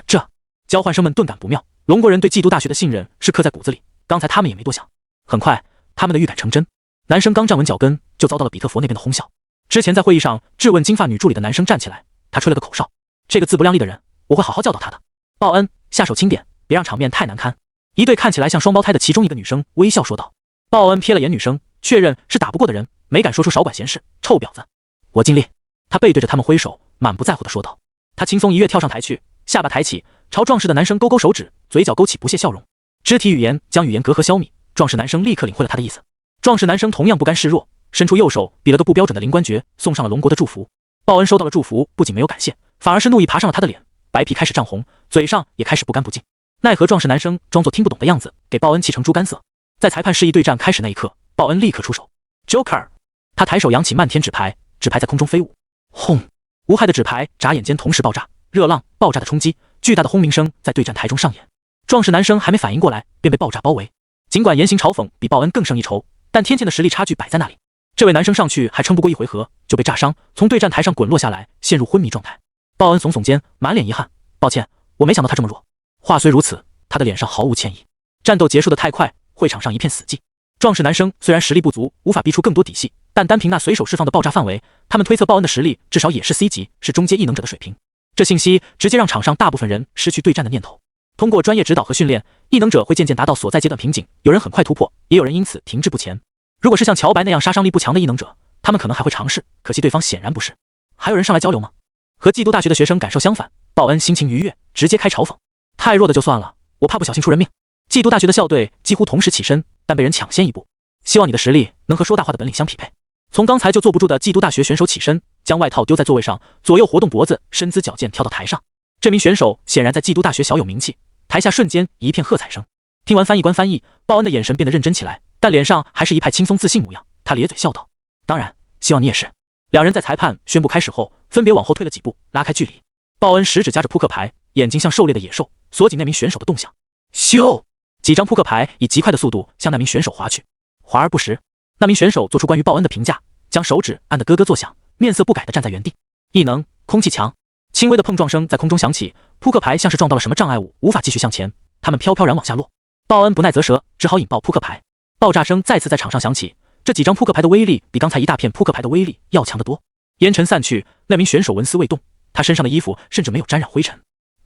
这交换生们顿感不妙，龙国人对寄都大学的信任是刻在骨子里，刚才他们也没多想。很快，他们的预感成真。男生刚站稳脚跟，就遭到了比特佛那边的哄笑。之前在会议上质问金发女助理的男生站起来，他吹了个口哨：“这个自不量力的人，我会好好教导他的。”报恩，下手轻点，别让场面太难堪。一对看起来像双胞胎的其中一个女生微笑说道。报恩瞥了眼女生，确认是打不过的人，没敢说出少管闲事，臭婊子，我尽力。他背对着他们挥手，满不在乎地说道。他轻松一跃跳上台去，下巴抬起，朝壮实的男生勾勾手指，嘴角勾起不屑笑容。肢体语言将语言隔阂消弭，壮实男生立刻领会了他的意思。壮实男生同样不甘示弱，伸出右手比了个不标准的灵官诀，送上了龙国的祝福。报恩收到了祝福，不仅没有感谢，反而是怒意爬上了他的脸，白皮开始涨红，嘴上也开始不干不净。奈何壮实男生装作听不懂的样子，给报恩气成猪肝色。在裁判示意对战开始那一刻，报恩立刻出手 ，Joker， 他抬手扬起漫天纸牌，纸牌在空中飞舞，轰！无害的纸牌眨眼间同时爆炸，热浪、爆炸的冲击，巨大的轰鸣声在对战台中上演。壮实男生还没反应过来，便被爆炸包围。尽管言行嘲讽比报恩更胜一筹，但天堑的实力差距摆在那里。这位男生上去还撑不过一回合，就被炸伤，从对战台上滚落下来，陷入昏迷状态。报恩耸耸肩，满脸遗憾：“抱歉，我没想到他这么弱。”话虽如此，他的脸上毫无歉意。战斗结束得太快，会场上一片死寂。壮实男生虽然实力不足，无法逼出更多底细，但单凭那随手释放的爆炸范围，他们推测报恩的实力至少也是 C 级，是中阶异能者的水平。这信息直接让场上大部分人失去对战的念头。通过专业指导和训练，异能者会渐渐达到所在阶段瓶颈，有人很快突破，也有人因此停滞不前。如果是像乔白那样杀伤力不强的异能者，他们可能还会尝试，可惜对方显然不是。还有人上来交流吗？和寄都大学的学生感受相反，报恩心情愉悦，直接开嘲讽：“太弱的就算了，我怕不小心出人命。”寄都大学的校队几乎同时起身，但被人抢先一步。希望你的实力能和说大话的本领相匹配。从刚才就坐不住的寄都大学选手起身，将外套丢在座位上，左右活动脖子，身姿矫健跳到台上。这名选手显然在寄都大学小有名气，台下瞬间一片喝彩声。听完翻译官翻译，报恩的眼神变得认真起来，但脸上还是一派轻松自信模样。他咧嘴笑道：“当然，希望你也是。”两人在裁判宣布开始后，分别往后退了几步，拉开距离。报恩食指夹着扑克牌，眼睛像狩猎的野兽，锁紧那名选手的动向。咻！几张扑克牌以极快的速度向那名选手划去，华而不实。那名选手做出关于报恩的评价，将手指按得咯咯作响，面色不改地站在原地。异能，空气墙。轻微的碰撞声在空中响起，扑克牌像是撞到了什么障碍物，无法继续向前，它们飘飘然往下落。报恩不耐则折，只好引爆扑克牌。爆炸声再次在场上响起，这几张扑克牌的威力比刚才一大片扑克牌的威力要强得多。烟尘散去，那名选手纹丝未动，他身上的衣服甚至没有沾染灰尘。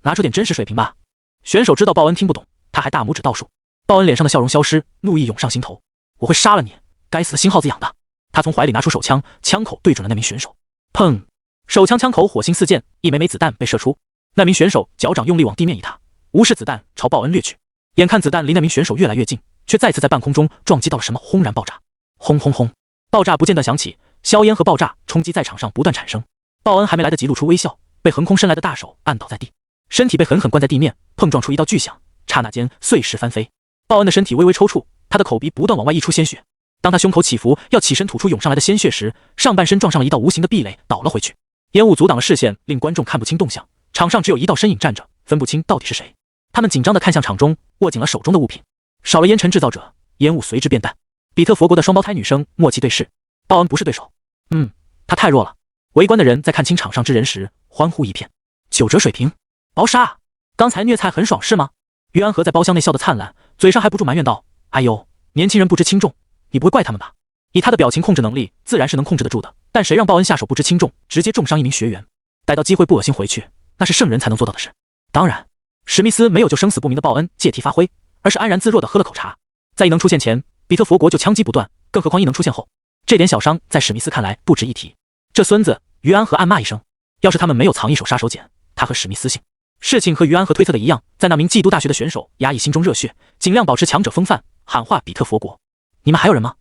拿出点真实水平吧。选手知道报恩听不懂，他还大拇指倒数。报恩脸上的笑容消失，怒意涌上心头。我会杀了你，该死的新耗子养的。他从怀里拿出手枪，枪口对准了那名选手。砰！手枪枪口火星四溅，一枚枚子弹被射出。那名选手脚掌用力往地面一踏，无视子弹朝报恩掠去。眼看子弹离那名选手越来越近，却再次在半空中撞击到了什么，轰然爆炸。轰轰轰，爆炸不间断响起，硝烟和爆炸冲击在场上不断产生。鲍恩还没来得及露出微笑，被横空伸来的大手按倒在地，身体被狠狠灌在地面，碰撞出一道巨响，刹那间碎石翻飞。鲍恩的身体微微抽搐，他的口鼻不断往外溢出鲜血。当他胸口起伏要起身吐出涌上来的鲜血时，上半身撞上了一道无形的壁垒，倒了回去。烟雾阻挡了视线，令观众看不清动向。场上只有一道身影站着，分不清到底是谁。他们紧张地看向场中，握紧了手中的物品。少了烟尘制造者，烟雾随之变淡。比特佛国的双胞胎女生默契对视，鲍恩不是对手。他太弱了。围观的人在看清场上之人时欢呼一片。9折水平，薄杀！刚才虐菜很爽是吗？于安和在包厢内笑得灿烂，嘴上还不住埋怨道：“哎呦，年轻人不知轻重，你不会怪他们吧？”以他的表情控制能力，自然是能控制得住的。但谁让鲍恩下手不知轻重，直接重伤一名学员，逮到机会不恶心回去，那是圣人才能做到的事。当然，史密斯没有就生死不明的鲍恩借题发挥，而是安然自若地喝了口茶。在异能出现前，比特佛国就枪击不断，更何况异能出现后，这点小伤在史密斯看来不值一提。这孙子，于安和暗骂一声，要是他们没有藏一手杀手锏，他和史密斯信。事情和于安和推测的一样，在那名嫉妒大学的选手压抑心中热血，尽量保持强者风范，喊话比特佛国：“你们还有人吗？”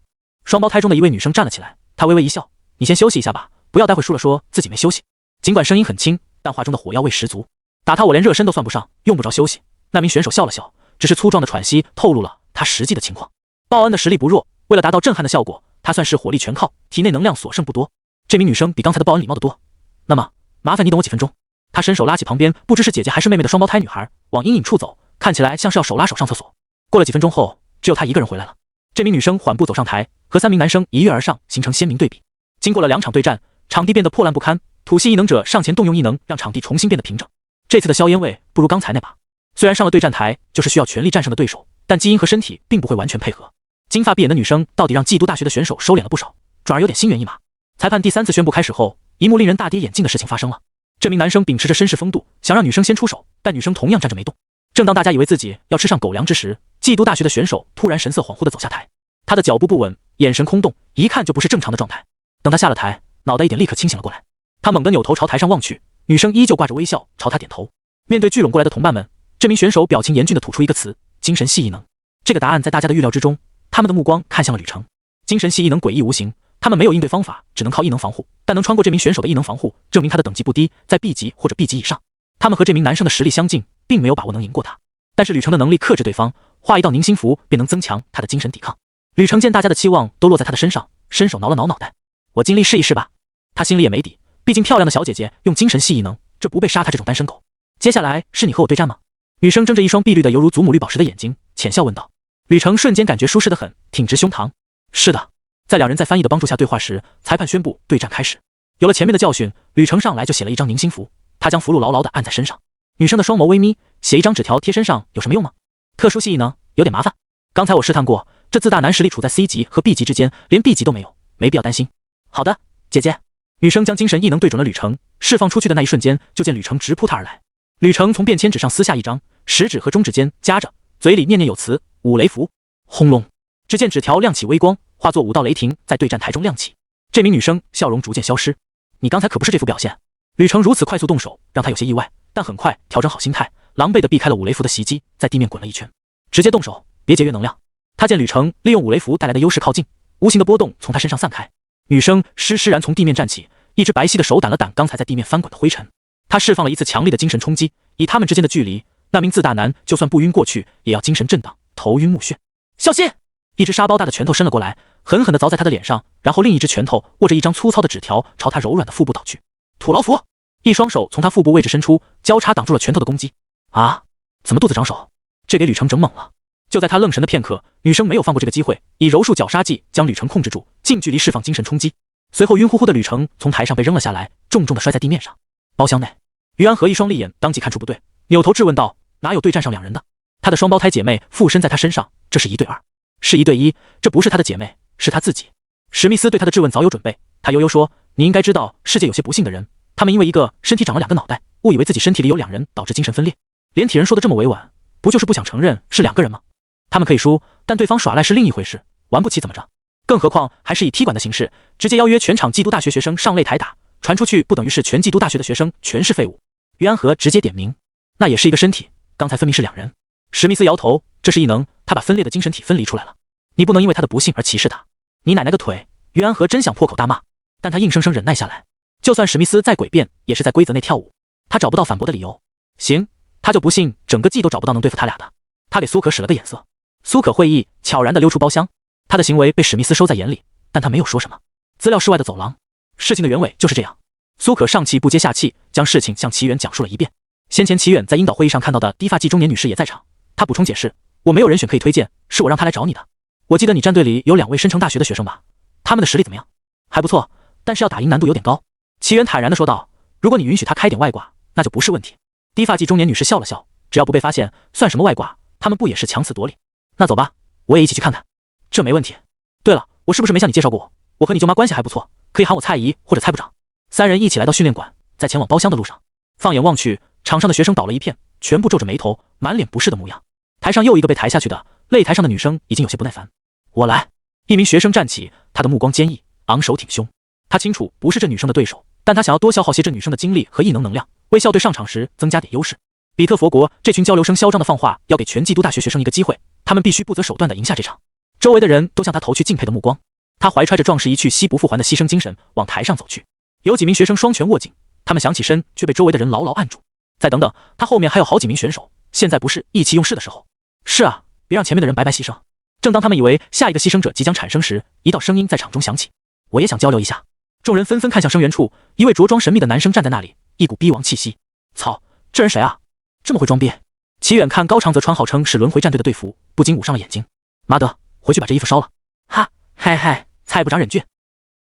双胞胎中的一位女生站了起来，她微微一笑：“你先休息一下吧，不要待会输了说自己没休息。”尽管声音很轻，但话中的火药味十足。打他我连热身都算不上，用不着休息。那名选手笑了笑，只是粗壮的喘息透露了他实际的情况。鲍恩的实力不弱，为了达到震撼的效果，他算是火力全靠，体内能量所剩不多。这名女生比刚才的鲍恩礼貌得多。那么，麻烦你等我几分钟。他伸手拉起旁边不知是姐姐还是妹妹的双胞胎女孩，往阴影处走，看起来像是要手拉手上厕所。过了几分钟后，只有他一个人回来了。这名女生缓步走上台，和3名男生一跃而上，形成鲜明对比。经过了2场对战，场地变得破烂不堪，土系异能者上前动用异能，让场地重新变得平整。这次的硝烟味不如刚才那把。虽然上了对战台就是需要全力战胜的对手，但基因和身体并不会完全配合。金发碧眼的女生到底让嫉妒大学的选手收敛了不少，转而有点心猿意马。裁判第3次宣布开始后，一幕令人大跌眼镜的事情发生了。这名男生秉持着绅士风度，想让女生先出手，但女生同样站着没动。正当大家以为自己要吃上狗粮之时，嫉妒大学的选手突然神色恍惚地走下台。他的脚步不稳，眼神空洞，一看就不是正常的状态。等他下了台，脑袋一点立刻清醒了过来。他猛地扭头朝台上望去，女生依旧挂着微笑朝他点头。面对聚拢过来的同伴们，这名选手表情严峻地吐出一个词：精神系异能。这个答案在大家的预料之中，他们的目光看向了旅程。精神系异能诡异无形，他们没有应对方法，只能靠异能防护，但能穿过这名选手的异能防护，证明他的等级不低，在 B 级或者 B 级以上。他们和这名男生的实力相近，并没有把握能赢过他。但是旅程的能力克制对方，画一道凝心符便能增强他的精神抵抗。旅程见大家的期望都落在他的身上，伸手挠了挠脑袋：“我尽力试一试吧。”他心里也没底，毕竟漂亮的小姐姐用精神系异能，这不被杀他这种单身狗。接下来是你和我对战吗？女生睁着一双碧绿的犹如祖母绿宝石的眼睛，浅笑问道。旅程瞬间感觉舒适得很，挺直胸膛。是的。在2人在翻译的帮助下对话时，裁判宣布对战开始。有了前面的教训，旅程上来就写了一张凝心符，他将符箓牢牢地按在身上。女生的双眸微眯，写一张纸条贴身上有什么用吗？特殊系异能有点麻烦。刚才我试探过，这自大男实力处在 C 级和 B 级之间，连 B 级都没有，没必要担心。好的，姐姐。女生将精神异能对准了旅程，释放出去的那一瞬间，就见旅程直扑他而来。旅程从便签纸上撕下一张，食指和中指间夹着，嘴里念念有词：五雷符。轰隆！只见纸条亮起微光，化作5道雷霆在对战台中亮起。这名女生笑容逐渐消失。你刚才可不是这副表现。旅程如此快速动手，让他有些意外，但很快调整好心态，狼狈地避开了5雷符的袭击，在地面滚了一圈，直接动手，别节约能量。他见旅程利用5雷符带来的优势靠近，无形的波动从他身上散开。女生施然从地面站起，一只白皙的手掸了掸刚才在地面翻滚的灰尘。他释放了一次强力的精神冲击，以他们之间的距离，那名自大男就算不晕过去，也要精神震荡，头晕目眩。小心！一只沙包大的拳头伸了过来，狠狠地凿在他的脸上，然后另一只拳头握着一张粗糙的纸条，朝他柔软的腹部倒去。土老虎！一双手从他腹部位置伸出，交叉挡住了拳头的攻击。啊！怎么肚子长手？这给旅程整懵了。就在他愣神的片刻，女生没有放过这个机会，以柔术绞杀技将旅程控制住，近距离释放精神冲击。随后晕乎乎的旅程从台上被扔了下来，重重地摔在地面上。包厢内，于安和一双利眼当即看出不对，扭头质问道：“哪有对战上2人的？”他的双胞胎姐妹附身在他身上，这是1对2，是1对1，这不是他的姐妹，是他自己。史密斯对他的质问早有准备，他悠悠说：“你应该知道，世界有些不幸的人，他们因为一个身体长了2个脑袋，误以为自己身体里有2人，导致精神分裂。连体人说的这么委婉，不就是不想承认是2个人吗？他们可以输，但对方耍赖是另一回事，玩不起怎么着？更何况还是以踢馆的形式，直接邀约全场基督大学学生上擂台打，传出去不等于是全基督大学的学生全是废物？”于安和直接点名，那也是一个身体，刚才分明是2人。史密斯摇头，这是异能，他把分裂的精神体分离出来了。你不能因为他的不幸而歧视他。你奶奶个腿！约安和真想破口大骂，但他硬生生忍耐下来。就算史密斯再诡辩，也是在规则内跳舞。他找不到反驳的理由。行，他就不信整个季都找不到能对付他俩的。他给苏可使了个眼色。苏可会意，悄然地溜出包厢。他的行为被史密斯收在眼里，但他没有说什么。资料室外的走廊，事情的原委就是这样。苏可上气不接下气，将事情向齐远讲述了一遍。先前齐远在英岛会议上看到的低发髻中年女士也在场。他补充解释，我没有人选可以推荐，是我让他来找你的。我记得你战队里有2位申城大学的学生吧？他们的实力怎么样？还不错，但是要打赢难度有点高。齐远坦然地说道，如果你允许他开点外挂，那就不是问题。低发髻中年女士笑了笑，只要不被发现，算什么外挂？他们不也是强词夺理？那走吧，我也一起去看看。这没问题。对了，我是不是没向你介绍过我？我和你舅妈关系还不错，可以喊我蔡姨或者蔡部长。3人一起来到训练馆，在前往包厢的路上，放眼望去，场上的学生倒了一片，全部皱着眉头，满脸不适的模样。台上又一个被抬下去的，擂台上的女生已经有些不耐烦。我来。一名学生站起，他的目光坚毅，昂首挺胸。他清楚不是这女生的对手，但他想要多消耗些这女生的精力和异能量，为校队上场时增加点优势。比特佛国这群交流生嚣张的放话，要给全基督大学学生一个机会，他们必须不择手段地赢下这场。周围的人都向他投去敬佩的目光。他怀揣着壮士一去兮不复还的牺牲精神往台上走去。有几名学生双拳握紧，他们想起身，却被周围的人牢牢按住。再等等，他后面还有好几名选手，现在不是意气用事的时候。是啊，别让前面的人白白牺牲。正当他们以为下一个牺牲者即将产生时，一道声音在场中响起，我也想交流一下。众人纷纷看向声源处，一位着装神秘的男生站在那里，一股逼王气息。操，这人谁啊？这么会装逼。齐远看高长泽穿号称是轮回战队的队服，不禁捂上了眼睛。妈的，回去把这衣服烧了。哈，嗨嗨，蔡部长忍俊。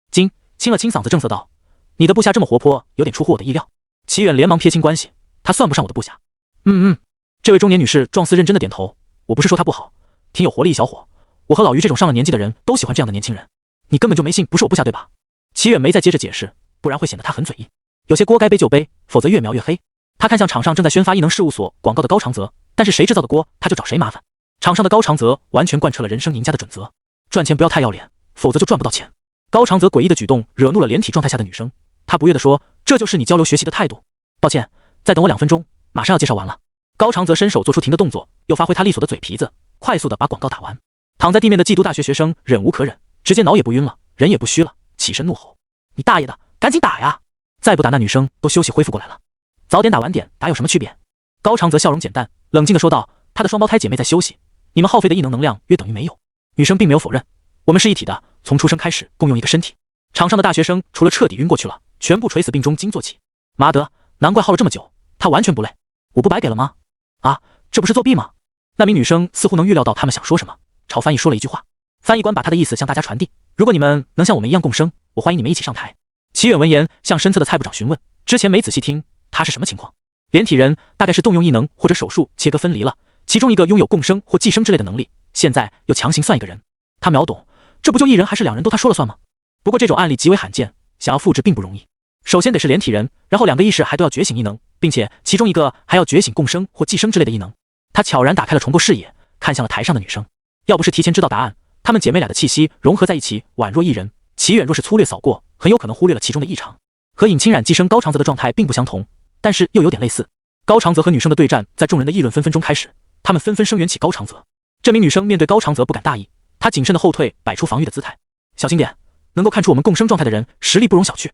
金清了清嗓子，正色道，你的部下这么活泼，有点出乎我的意料。齐远连忙撇清关系，他算不上我的部下。这位中年女士状似认真的点头，我不是说他不好，挺有活力一小伙，我和老于这种上了年纪的人都喜欢这样的年轻人。你根本就没信不是我部下对吧？齐远没再接着解释，不然会显得他很嘴硬。有些锅该背就背，否则越描越黑。他看向场上正在宣发异能事务所广告的高长泽，但是谁制造的锅他就找谁麻烦。场上的高长泽完全贯彻了人生赢家的准则，赚钱不要太要脸，否则就赚不到钱。高长泽诡异的举动惹怒了连体状态下的女生，他不悦地说，这就是你交流学习的态度。抱歉，再等我2分钟，马上要介绍完了。高长泽伸手做出停的动作，又发挥他利索的嘴皮子，快速地把广告打完。躺在地面的基督大学学生忍无可忍，直接脑也不晕了，人也不虚了，起身怒吼，你大爷的，赶紧打呀！再不打那女生都休息恢复过来了。早点打晚点打有什么区别？高长泽笑容简淡，冷静地说道，他的双胞胎姐妹在休息，你们耗费的异能量约等于没有。女生并没有否认，我们是一体的，从出生开始共用一个身体。场上的大学生除了彻底晕过去了，全部垂死病中惊坐起。妈的，难怪耗了这么久，他完全不累。我不白给了吗？啊，这不是作弊吗？那名女生似乎能预料到他们想说什么，朝翻译说了一句话。翻译官把他的意思向大家传递，如果你们能像我们一样共生，我欢迎你们一起上台。齐远闻言向身侧的蔡部长询问，之前没仔细听，他是什么情况？连体人大概是动用异能或者手术切割分离了，其中一个拥有共生或寄生之类的能力，现在又强行算一个人。他秒懂，这不就一人还是2人都他说了算吗？不过这种案例极为罕见，想要复制并不容易。首先得是连体人，然后2个意识还都要觉醒异能，并且其中一个还要觉醒共生或寄生之类的异能。他悄然打开了重构视野，看向了台上的女生。要不是提前知道答案，她们姐妹俩的气息融合在一起，宛若一人。齐远若是粗略扫过，很有可能忽略了其中的异常。和尹清染寄生高长泽的状态并不相同，但是又有点类似。高长泽和女生的对战在众人的议论纷纷中开始，他们纷纷声援起高长泽。这名女生面对高长泽不敢大意，她谨慎的后退，摆出防御的姿态。小心点，能够看出我们共生状态的人实力不容小觑。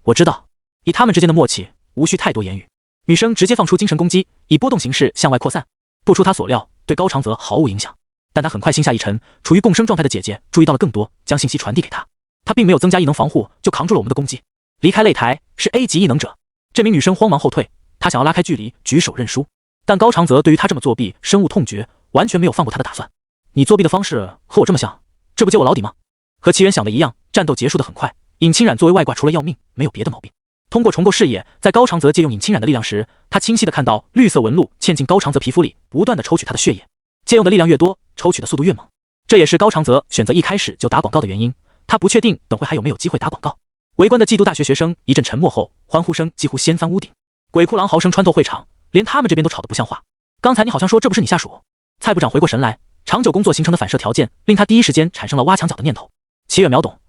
我知道，以他们之间的默契，无需太多言语。女生直接放出精神攻击，以波动形式向外扩散。不出她所料，对高长泽毫无影响。但她很快心下一沉，处于共生状态的姐姐注意到了更多，将信息传递给她。她并没有增加异能防护，就扛住了我们的攻击。离开擂台是 A 级异能者。这名女生慌忙后退，她想要拉开距离，举手认输。但高长泽对于她这么作弊深恶痛绝，完全没有放过她的打算。你作弊的方式和我这么像，这不揭我老底吗？和齐远想的一样，战斗结束的很快。尹清染作为外挂，除了要命，没有别的毛病。通过重构视野，在高长泽借用尹清染的力量时，他清晰地看到绿色纹路嵌进高长泽皮肤里，不断地抽取他的血液。借用的力量越多，抽取的速度越猛。这也是高长泽选择一开始就打广告的原因。他不确定等会还有没有机会打广告。围观的嫉妒大学学生一阵沉默后，欢呼声几乎掀翻屋顶。鬼哭狼嚎声穿透会场，连他们这边都吵得不像话。刚才你好像说这不是你下属。蔡部长回过神来，长久工作形成的反射条件令他第一时间产生了挖墙脚的念头。齐远秒懂，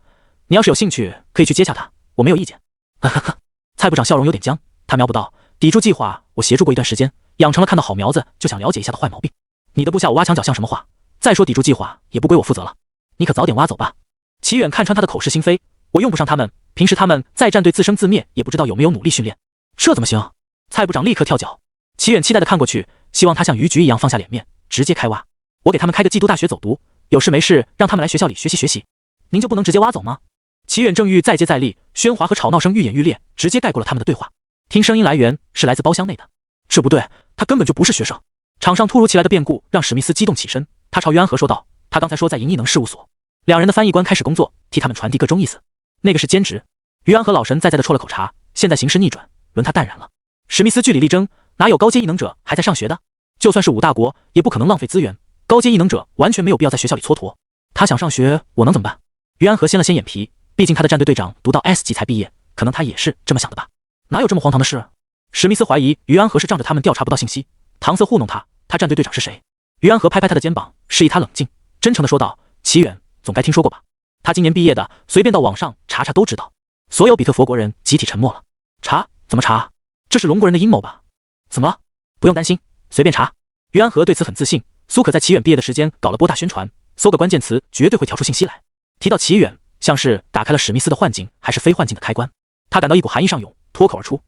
你要是有兴趣，可以去接下他，我没有意见。呵呵呵，蔡部长笑容有点僵，他瞄不到抵住计划，我协助过一段时间，养成了看到好苗子就想了解一下的坏毛病。你的部下我挖墙脚像什么话？再说抵住计划也不归我负责了，你可早点挖走吧。齐远看穿他的口是心非，我用不上他们，平时他们在战队自生自灭，也不知道有没有努力训练，这怎么行？蔡部长立刻跳脚。齐远期待的看过去，希望他像虞菊一样放下脸面，直接开挖。我给他们开个寄读大学走读，有事没事让他们来学校里学习学习，您就不能直接挖走吗？齐远正欲再接再厉，喧哗和吵闹声愈演愈烈，直接盖过了他们的对话。听声音来源是来自包厢内的，这不对，他根本就不是学生。场上突如其来的变故让史密斯激动起身，他朝于安和说道：“他刚才说在银异能事务所。”两人的翻译官开始工作，替他们传递各种意思。那个是兼职。于安和老神在在的啜了口茶，现在形势逆转，轮他淡然了。史密斯据理力争，哪有高阶异能者还在上学的？就算是5大国，也不可能浪费资源。高阶异能者完全没有必要在学校里蹉跎。他想上学，我能怎么办？于安和掀了掀眼皮，毕竟他的战队队长读到 S 级才毕业，可能他也是这么想的吧？哪有这么荒唐的事？史密斯怀疑于安和是仗着他们调查不到信息，搪塞糊弄他。他战队队长是谁？于安和拍拍他的肩膀，示意他冷静，真诚地说道：“齐远，总该听说过吧？他今年毕业的，随便到网上查查都知道。”所有比特佛国人集体沉默了。查？怎么查？这是龙国人的阴谋吧？怎么了？不用担心，随便查。于安和对此很自信。苏可在齐远毕业的时间搞了波大宣传，搜个关键词绝对会调出信息来。提到齐远，像是打开了史密斯的幻境还是非幻境的开关。他感到一股寒意上涌，脱口而出：“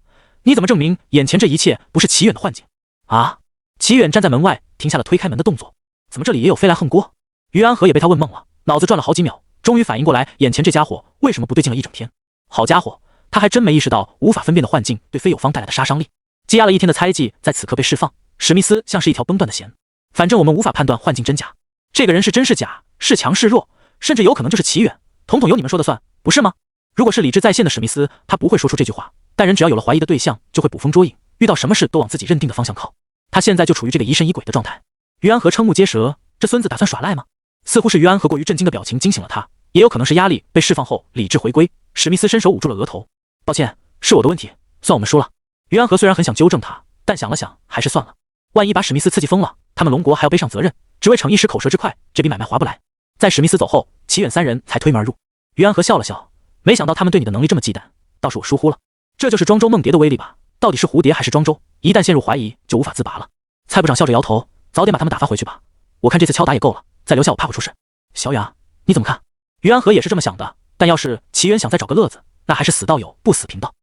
你怎么证明眼前这一切不是齐远的幻境？”啊！齐远站在门外，停下了推开门的动作。怎么这里也有飞来横锅？于安和也被他问懵了，脑子转了好几秒，终于反应过来，眼前这家伙为什么不对劲了一整天？好家伙，他还真没意识到无法分辨的幻境对非友方带来的杀伤力。积压了一天的猜忌在此刻被释放。史密斯像是一条崩断的弦，反正我们无法判断幻境真假，这个人是真是假，是强是弱，甚至有可能就是齐远，统统由你们说的算，不是吗？如果是理智在线的史密斯，他不会说出这句话，但人只要有了怀疑的对象，就会捕风捉影，遇到什么事都往自己认定的方向靠。他现在就处于这个疑神疑鬼的状态。于安和瞠目结舌，这孙子打算耍赖吗？似乎是于安和过于震惊的表情惊醒了他，也有可能是压力被释放后理智回归。史密斯伸手捂住了额头，抱歉，是我的问题，算我们输了。于安和虽然很想纠正他，但想了想还是算了，万一把史密斯刺激疯了，他们龙国还要背上责任，只为逞一时口舌之快，这笔买卖划不来。在史密斯走后，齐远3人才推门而入。于安和笑了笑，没想到他们对你的能力这么忌惮，倒是我疏忽了。这就是庄周梦蝶的威力吧？到底是蝴蝶还是庄周？一旦陷入怀疑，就无法自拔了。蔡部长笑着摇头，早点把他们打发回去吧，我看这次敲打也够了，再留下我怕会出事。小雅，你怎么看？于安和也是这么想的，但要是齐远想再找个乐子，那还是死道友不死贫道。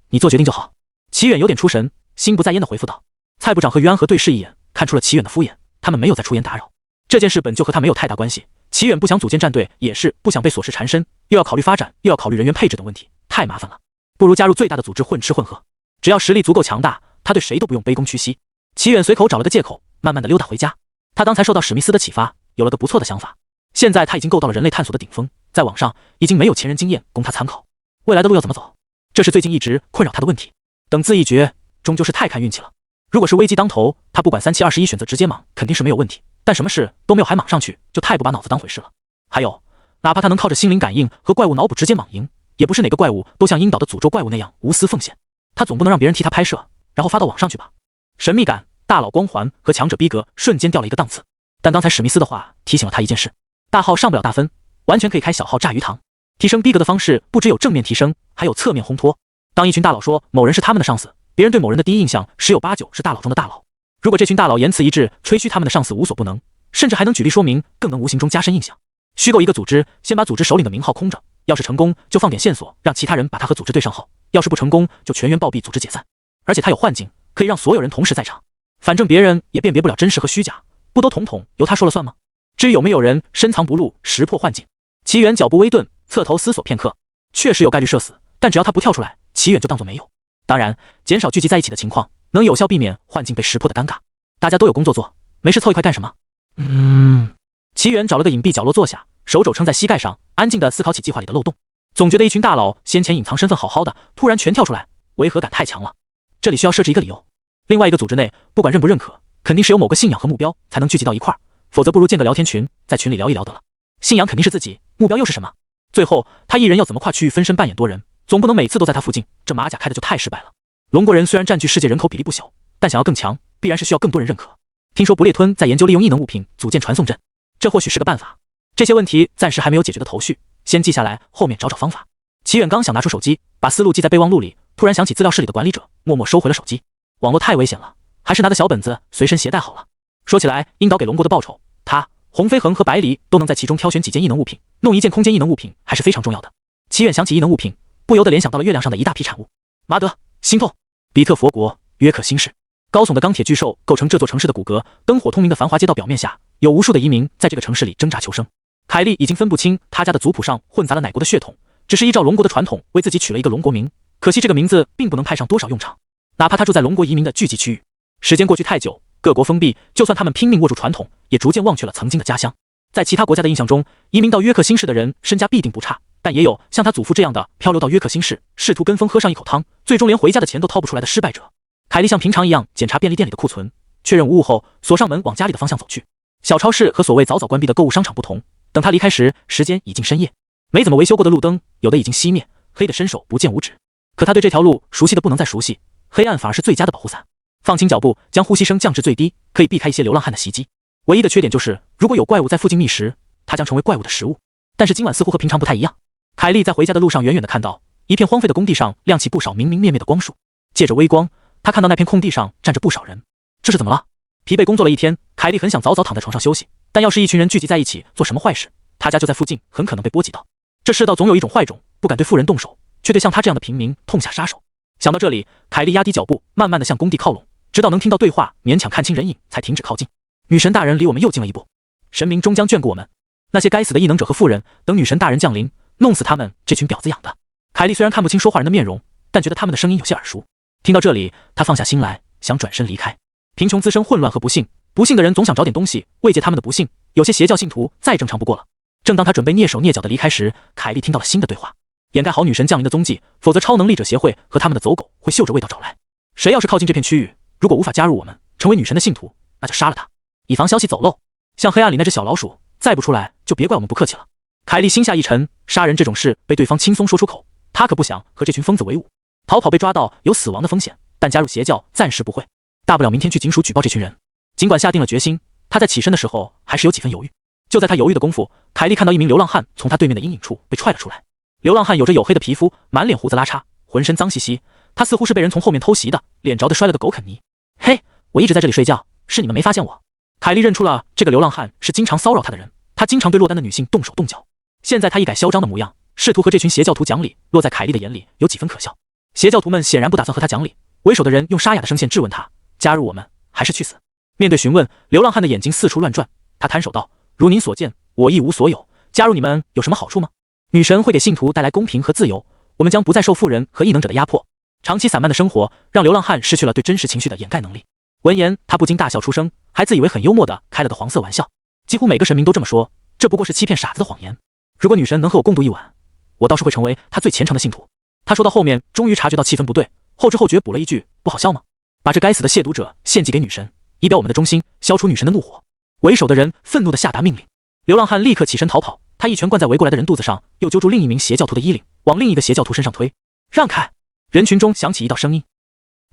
你做决定就好。齐远有点出神，心不在焉地回复道。蔡部长和于安和对视一眼，看出了齐远的敷衍，他们没有再出言打扰。这件事本就和他没有太大关系，齐远不想组建战队，也是不想被琐事缠身，又要考虑发展，又要考虑人员配置等问题，太麻烦了，不如加入最大的组织混吃混喝，只要实力足够强大，他对谁都不用卑躬屈膝。齐远随口找了个借口，慢慢地溜达回家。他刚才受到史密斯的启发，有了个不错的想法。现在他已经够到了人类探索的顶峰，在网上已经没有前人经验供他参考，未来的路要怎么走，这是最近一直困扰他的问题。等字一绝，终究是太看运气了。如果是危机当头，他不管3721选择直接莽肯定是没有问题，但什么事都没有还莽上去，就太不把脑子当回事了。还有，哪怕他能靠着心灵感应和怪物脑补直接莽赢，也不是哪个怪物都像鹰岛的诅咒怪物那样无私奉献，他总不能让别人替他拍摄，然后发到网上去吧。神秘感、大佬光环和强者逼格瞬间掉了一个档次。但刚才史密斯的话提醒了他一件事，大号上不了大分，完全可以开小号炸鱼塘。提升逼格的方式不只有正面提升，还有侧面烘托。当一群大佬说某人是他们的上司，别人对某人的第一印象十有八九是大佬中的大佬。如果这群大佬言辞一致，吹嘘他们的上司无所不能，甚至还能举例说明，更能无形中加深印象。虚构一个组织，先把组织首领的名号空着，要是成功就放点线索，让其他人把他和组织对上号，要是不成功就全员暴毙，组织解散。而且他有幻境，可以让所有人同时在场，反正别人也辨别不了真实和虚假，不都统统由他说了算吗？至于有没有人深藏不露识破幻境，齐远脚步微顿，侧头思索片刻，确实有概率射死，但只要他不跳出来，齐远就当作没有。当然，减少聚集在一起的情况，能有效避免幻境被识破的尴尬。大家都有工作做，没事凑一块干什么？齐远找了个隐蔽角落坐下，手肘撑在膝盖上，安静地思考起计划里的漏洞。总觉得一群大佬先前隐藏身份好好的，突然全跳出来，违和感太强了。这里需要设置一个理由。另外一个组织内，不管认不认可，肯定是有某个信仰和目标才能聚集到一块儿，否则不如建个聊天群，在群里聊一聊得了。信仰肯定是自己，目标又是什么？最后他一人要怎么跨区域分身扮演多人？总不能每次都在他附近，这马甲开的就太失败了。龙国人虽然占据世界人口比例不小，但想要更强，必然是需要更多人认可。听说不列吞在研究利用异能物品组建传送阵，这或许是个办法。这些问题暂时还没有解决的头绪，先记下来，后面找找方法。齐远刚想拿出手机，把思路记在备忘录里，突然想起资料室里的管理者，默默收回了手机。网络太危险了，还是拿个小本子随身携带好了。说起来，应岛给龙国的报酬，他、洪飞恒和百里都能在其中挑选几件异能物品，弄一件空间异能物品还是非常重要的。齐远想起异能物品，不由得联想到了月亮上的一大批产物。麻德，心痛。比特佛国，约克星市。高耸的钢铁巨兽构成这座城市的骨骼，灯火通明的繁华街道表面下，有无数的移民在这个城市里挣扎求生。凯莉已经分不清他家的族谱上混杂了哪国的血统，只是依照龙国的传统为自己取了一个龙国名，可惜这个名字并不能派上多少用场。哪怕他住在龙国移民的聚集区域，时间过去太久，各国封闭，就算他们拼命握住传统，也逐渐忘却了曾经的家乡。在其他国家的印象中，移民到约克星市的人身家必定不差，但也有像他祖父这样的漂流到约克星市，试图跟风喝上一口汤，最终连回家的钱都掏不出来的失败者。凯莉像平常一样检查便利店里的库存，确认无误后，锁上门往家里的方向走去。小超市和所谓早早关闭的购物商场不同，等他离开时，时间已经深夜，没怎么维修过的路灯有的已经熄灭，黑得伸手不见五指。可他对这条路熟悉的不能再熟悉，黑暗反而是最佳的保护伞。放轻脚步，将呼吸声降至最低，可以避开一些流浪汉的袭击。唯一的缺点就是，如果有怪物在附近觅食，他将成为怪物的食物。但是今晚似乎和平常不太一样。凯莉在回家的路上远远地看到一片荒废的工地上亮起不少明明灭灭的光束，借着微光，他看到那片空地上站着不少人。这是怎么了？疲惫工作了一天，凯莉很想早早躺在床上休息，但要是一群人聚集在一起做什么坏事，他家就在附近，很可能被波及到。这世道总有一种坏种，不敢对富人动手，却对像他这样的平民痛下杀手。想到这里，凯莉压低脚步，慢慢地向工地靠拢，直到能听到对话，勉强看清人影，才停止靠近。女神大人离我们又近了一步，神明终将眷顾我们。那些该死的异能者和富人，等女神大人降临，弄死他们这群婊子养的。凯莉虽然看不清说话人的面容，但觉得他们的声音有些耳熟。听到这里，她放下心来，想转身离开。贫穷滋生混乱和不幸，不幸的人总想找点东西慰藉他们的不幸，有些邪教信徒再正常不过了。正当他准备蹑手蹑脚的离开时，凯莉听到了新的对话，掩盖好女神降临的踪迹，否则超能力者协会和他们的走狗会嗅着味道找来。谁要是靠近这片区域，如果无法加入我们，成为女神的信徒，那就杀了他，以防消息走漏。像黑暗里那只小老鼠，再不出来就别怪我们不客气了。凯莉心下一沉，杀人这种事被对方轻松说出口，她可不想和这群疯子为伍。逃跑被抓到有死亡的风险，但加入邪教暂时不会，大不了明天去警署举报这群人。尽管下定了决心，他在起身的时候还是有几分犹豫。就在他犹豫的功夫，凯莉看到一名流浪汉从他对面的阴影处被踹了出来。流浪汉有着黝黑的皮肤，满脸胡子拉碴，浑身脏兮兮，他似乎是被人从后面偷袭的，脸着的摔了个狗啃泥。嘿，我一直在这里睡觉，是你们没发现我。凯莉认出了这个流浪汉是经常骚扰他的人，他经常对落单的女性动手动脚。现在他一改嚣张的模样，试图和这群邪教徒讲理，落在凯莉的眼里有几分可笑。邪教徒们显然不打算和他讲理，为首的人用沙哑的声线质问他：加入我们还是去死？面对询问，流浪汉的眼睛四处乱转，他摊手道：如您所见，我一无所有，加入你们有什么好处吗？女神会给信徒带来公平和自由，我们将不再受富人和异能者的压迫。长期散漫的生活让流浪汉失去了对真实情绪的掩盖能力。闻言，他不禁大笑出声，还自以为很幽默的开了个黄色玩笑。几乎每个神明都这么说，这不过是欺骗傻子的谎言。如果女神能和我共度一晚，我倒是会成为她最虔诚的信徒。他说到后面，终于察觉到气氛不对，后知后觉补了一句：不好笑吗？把这该死的亵渎者献祭给女神，以表我们的忠心，消除女神的怒火。为首的人愤怒地下达命令，流浪汉立刻起身逃跑。他一拳灌在围过来的人肚子上，又揪住另一名邪教徒的衣领，往另一个邪教徒身上推。让开！人群中响起一道声音。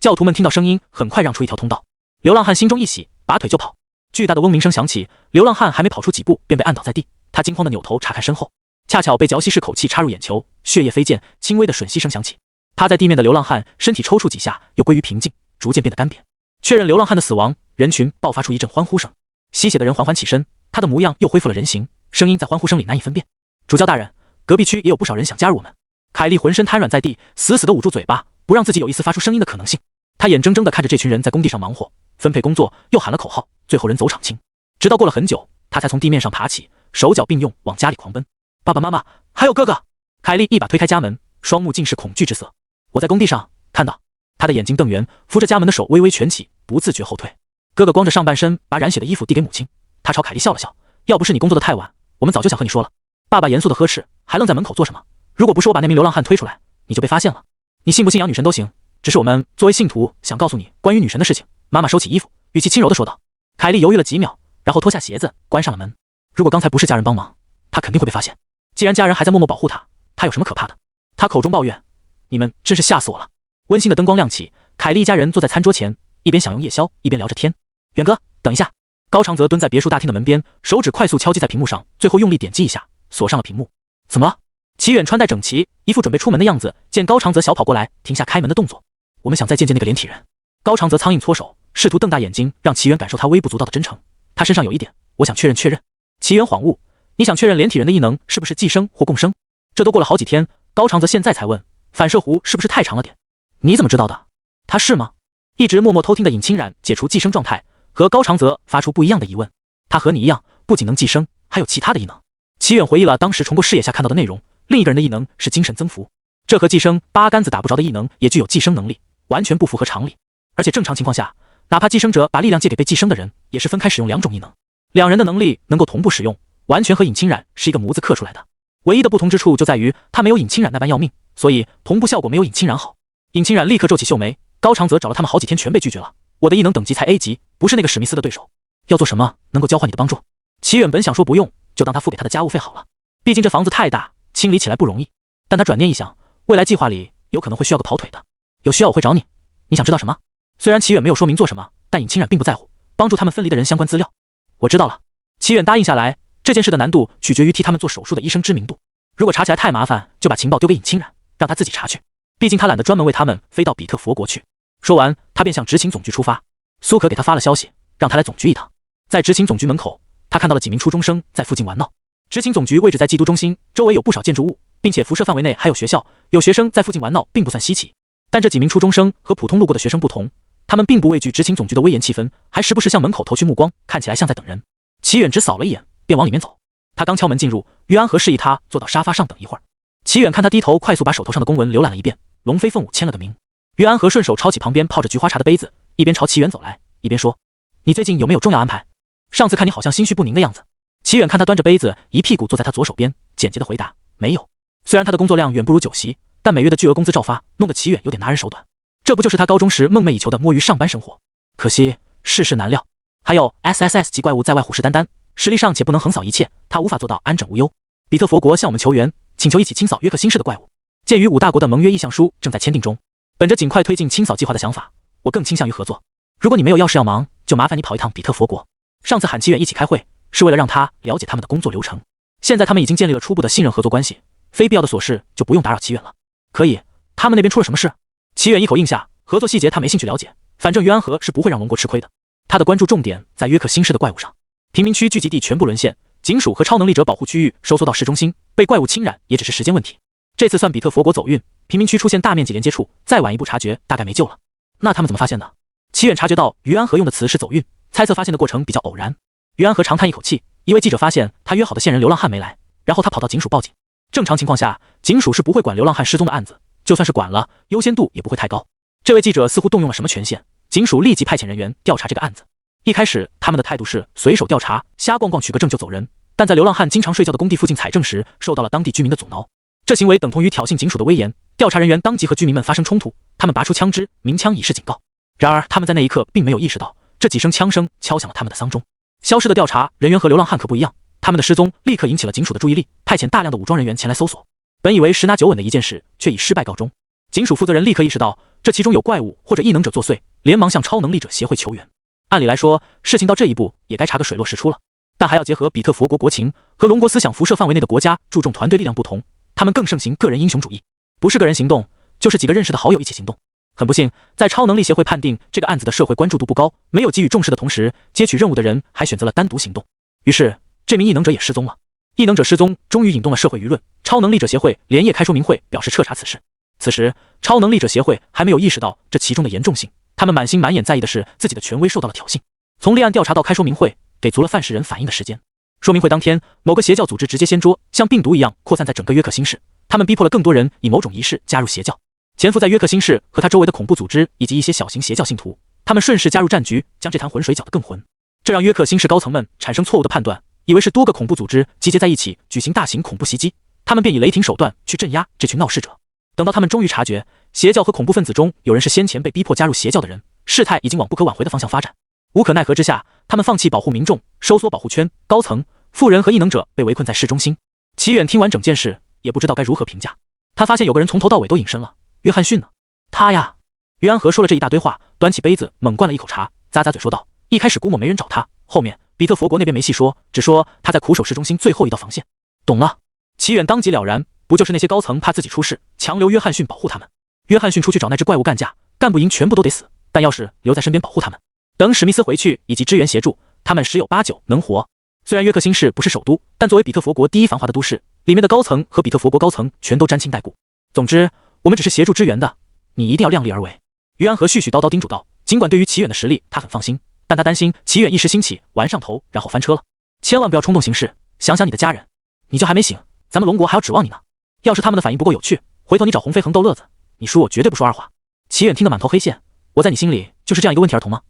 教徒们听到声音，很快让出一条通道。流浪汉心中一喜，拔腿就跑。巨大的嗡鸣声响起，流浪汉还没跑出几步，便被按倒在地。他惊慌地扭头查看身后，恰巧被嚼吸式口气插入眼球，血液飞溅，轻微的吮吸声响起。趴在地面的流浪汉身体抽搐几下，又归于平静，逐渐变得干瘪。确认流浪汉的死亡，人群爆发出一阵欢呼声。吸血的人缓缓起身，他的模样又恢复了人形，声音在欢呼声里难以分辨。主教大人，隔壁区也有不少人想加入我们。凯莉浑身瘫软在地，死死地捂住嘴巴，不让自己有一丝发出声音的可能性。他眼睁睁地看着这群人在工地上忙活，分配工作，又喊了口号，最后人走场清。直到过了很久，他才从地面上爬起，手脚并用往家里狂奔。爸爸妈妈，还有哥哥！凯莉一把推开家门，双目尽是恐惧之色。我在工地上看到。他的眼睛瞪圆，扶着家门的手微微蜷起，不自觉后退。哥哥光着上半身，把染血的衣服递给母亲。他朝凯莉笑了笑，要不是你工作的太晚，我们早就想和你说了。爸爸严肃地呵斥，还愣在门口做什么？如果不是我把那名流浪汉推出来，你就被发现了。你信不信仰女神都行，只是我们作为信徒想告诉你关于女神的事情。妈妈收起衣服，语气轻柔地说道。凯莉犹豫了几秒，然后脱下鞋子，关上了门。如果刚才不是家人帮忙，他肯定会被发现。既然家人还在默默保护他，他有什么可怕的？他口中抱怨：你们真是吓死我了。温馨的灯光亮起，凯莉一家人坐在餐桌前，一边享用夜宵，一边聊着天。远哥，等一下。高长泽蹲在别墅大厅的门边，手指快速敲击在屏幕上，最后用力点击一下，锁上了屏幕。怎么了？齐远穿戴整齐，一副准备出门的样子，见高长泽小跑过来，停下开门的动作。我们想再见见那个连体人。高长泽苍蝇搓手，试图瞪大眼睛让齐元感受他微不足道的真诚。他身上有一点，我想确认确认。齐元恍悟，你想确认连体人的异能是不是寄生或共生？这都过了好几天，高长泽现在才问，反射弧是不是太长了点？你怎么知道的？他是吗？一直默默偷听的尹清染解除寄生状态，和高长泽发出不一样的疑问。他和你一样，不仅能寄生，还有其他的异能。齐远回忆了当时重播视野下看到的内容，另一个人的异能是精神增幅，这和寄生八竿子打不着的异能也具有寄生能力，完全不符合常理。而且正常情况下，哪怕寄生者把力量借给被寄生的人，也是分开使用两种异能，两人的能力能够同步使用，完全和尹清染是一个模子刻出来的。唯一的不同之处就在于他没有尹清染那般要命，所以同步效果没有尹清染好。尹清染立刻皱起秀眉，高长泽找了他们好几天全被拒绝了，我的异能等级才 A 级，不是那个史密斯的对手。要做什么能够交换你的帮助？齐远本想说不用，就当他付给他的家务费好了，毕竟这房子太大，清理起来不容易。但他转念一想，未来计划里有可能会需要个跑腿的，有需要我会找你。你想知道什么？虽然齐远没有说明做什么，但尹清染并不在乎，帮助他们分离的人相关资料。我知道了。齐远答应下来，这件事的难度取决于替他们做手术的医生知名度。如果查起来太麻烦，就把情报丢给尹清染，让他自己查去。毕竟他懒得专门为他们飞到比特佛国去。说完，他便向执勤总局出发。苏可给他发了消息，让他来总局一趟。在执勤总局门口，他看到了几名初中生在附近玩闹。执勤总局位置在基督中心，周围有不少建筑物，并且辐射范围内还有学校，有学生在附近玩闹并不算稀奇。但这几名初中生和普通路过的学生不同，他们并不畏惧执勤总局的威严气氛，还时不时向门口投去目光，看起来像在等人。齐远只扫了一眼，便往里面走。他刚敲门进入，于安和示意他坐到沙发上等一会儿。齐远看他低头快速把手头上的公文浏览了一遍，龙飞凤舞签了个名。于安和顺手抄起旁边泡着菊花茶的杯子，一边朝齐远走来，一边说：“你最近有没有重要安排？上次看你好像心绪不宁的样子。”齐远看他端着杯子，一屁股坐在他左手边，简洁的回答：“没有。”虽然他的工作量远不如酒席，但每月的巨额工资照发，弄得齐远有点拿人手短。这不就是他高中时梦寐以求的摸鱼上班生活？可惜世事难料。还有 SSS 级怪物在外虎视眈眈，实力上且不能横扫一切，他无法做到安枕无忧。比特佛国向我们求援，请求一起清扫约克星市的怪物。鉴于五大国的盟约意向书正在签订中，本着尽快推进清扫计划的想法，我更倾向于合作。如果你没有要事要忙，就麻烦你跑一趟比特佛国。上次喊齐远一起开会，是为了让他了解他们的工作流程。现在他们已经建立了初步的信任合作关系，非必要的琐事就不用打扰齐远了。可以，他们那边出了什么事？齐远一口应下，合作细节他没兴趣了解，反正于安和是不会让龙国吃亏的。他的关注重点在约克星市的怪物上，贫民区聚集地全部沦陷，警署和超能力者保护区域收缩到市中心，被怪物侵染也只是时间问题。这次算比特佛国走运，贫民区出现大面积连接处，再晚一步察觉大概没救了。那他们怎么发现的？齐远察觉到于安和用的词是走运，猜测发现的过程比较偶然。于安和长叹一口气，一位记者发现他约好的线人流浪汉没来，然后他跑到警署报警。正常情况下，警署是不会管流浪汉失踪的案子，就算是管了，优先度也不会太高。这位记者似乎动用了什么权限，警署立即派遣人员调查这个案子。一开始他们的态度是随手调查，瞎逛逛取个证就走人，但在流浪汉经常睡觉的工地附近采证时，受到了当地居民的阻挠。这行为等同于挑衅警署的威严，调查人员当即和居民们发生冲突，他们拔出枪支鸣枪以示警告。然而他们在那一刻并没有意识到，这几声枪声敲响了他们的丧钟。消失的调查人员和流浪汉可不一样，他们的失踪立刻引起了警署的注意力，派遣大量的武装人员前来搜索。本以为十拿九稳的一件事，却以失败告终。警署负责人立刻意识到这其中有怪物或者异能者作祟，连忙向超能力者协会求援。按理来说，事情到这一步也该查个水落石出了，但还要结合比特佛国国情和龙国思想辐射范围内的国家注重团队力量不同，他们更盛行个人英雄主义，不是个人行动，就是几个认识的好友一起行动。很不幸，在超能力协会判定这个案子的社会关注度不高，没有给予重视的同时，接取任务的人还选择了单独行动。于是这名异能者也失踪了。异能者失踪终于引动了社会舆论，超能力者协会连夜开说明会，表示彻查此事。此时超能力者协会还没有意识到这其中的严重性，他们满心满眼在意的是自己的权威受到了挑衅。从立案调查到开说明会，给足了犯事人反应的时间。说明会当天，某个邪教组织直接掀桌，像病毒一样扩散在整个约克星市，他们逼迫了更多人以某种仪式加入邪教。潜伏在约克星市和他周围的恐怖组织以及一些小型邪教信徒，他们顺势加入战局，将这潭浑水搅得更浑。这让约克星市高层们产生错误的判断，以为是多个恐怖组织集结在一起举行大型恐怖袭击，他们便以雷霆手段去镇压这群闹事者。等到他们终于察觉邪教和恐怖分子中有人是先前被逼迫加入邪教的人，事态已经往不可挽回的方向发展。无可奈何之下，他们放弃保护民众，收缩保护圈，高层、富人和异能者被围困在市中心。齐远听完整件事，也不知道该如何评价。他发现有个人从头到尾都隐身了，约翰逊呢？他呀。约安和说了这一大堆话，端起杯子猛灌了一口茶，咂咂嘴说道：“一开始估摸没人找他，后面比特佛国那边没细说，只说他在苦守市中心最后一道防线。”懂了。齐远当即了然，不就是那些高层怕自己出事，强留约翰逊保护他们？约翰逊出去找那只怪物干架，干不赢全部都得死，但要是留在身边保护他们，等史密斯回去以及支援协助，他们10有8九能活。虽然约克星市不是首都，但作为比特佛国第一繁华的都市，里面的高层和比特佛国高层全都沾亲带故。总之，我们只是协助支援的，你一定要量力而为。于安和絮絮叨叨叮嘱道。尽管对于齐远的实力他很放心，但他担心齐远一时兴起玩上头，然后翻车了。千万不要冲动行事，想想你的家人，你就还没醒，咱们龙国还要指望你呢。要是他们的反应不够有趣，回头你找红飞鸿逗乐子，你叔我绝对不说二话。齐远听得满头黑线，我在你心里就是这样一个问题儿童吗？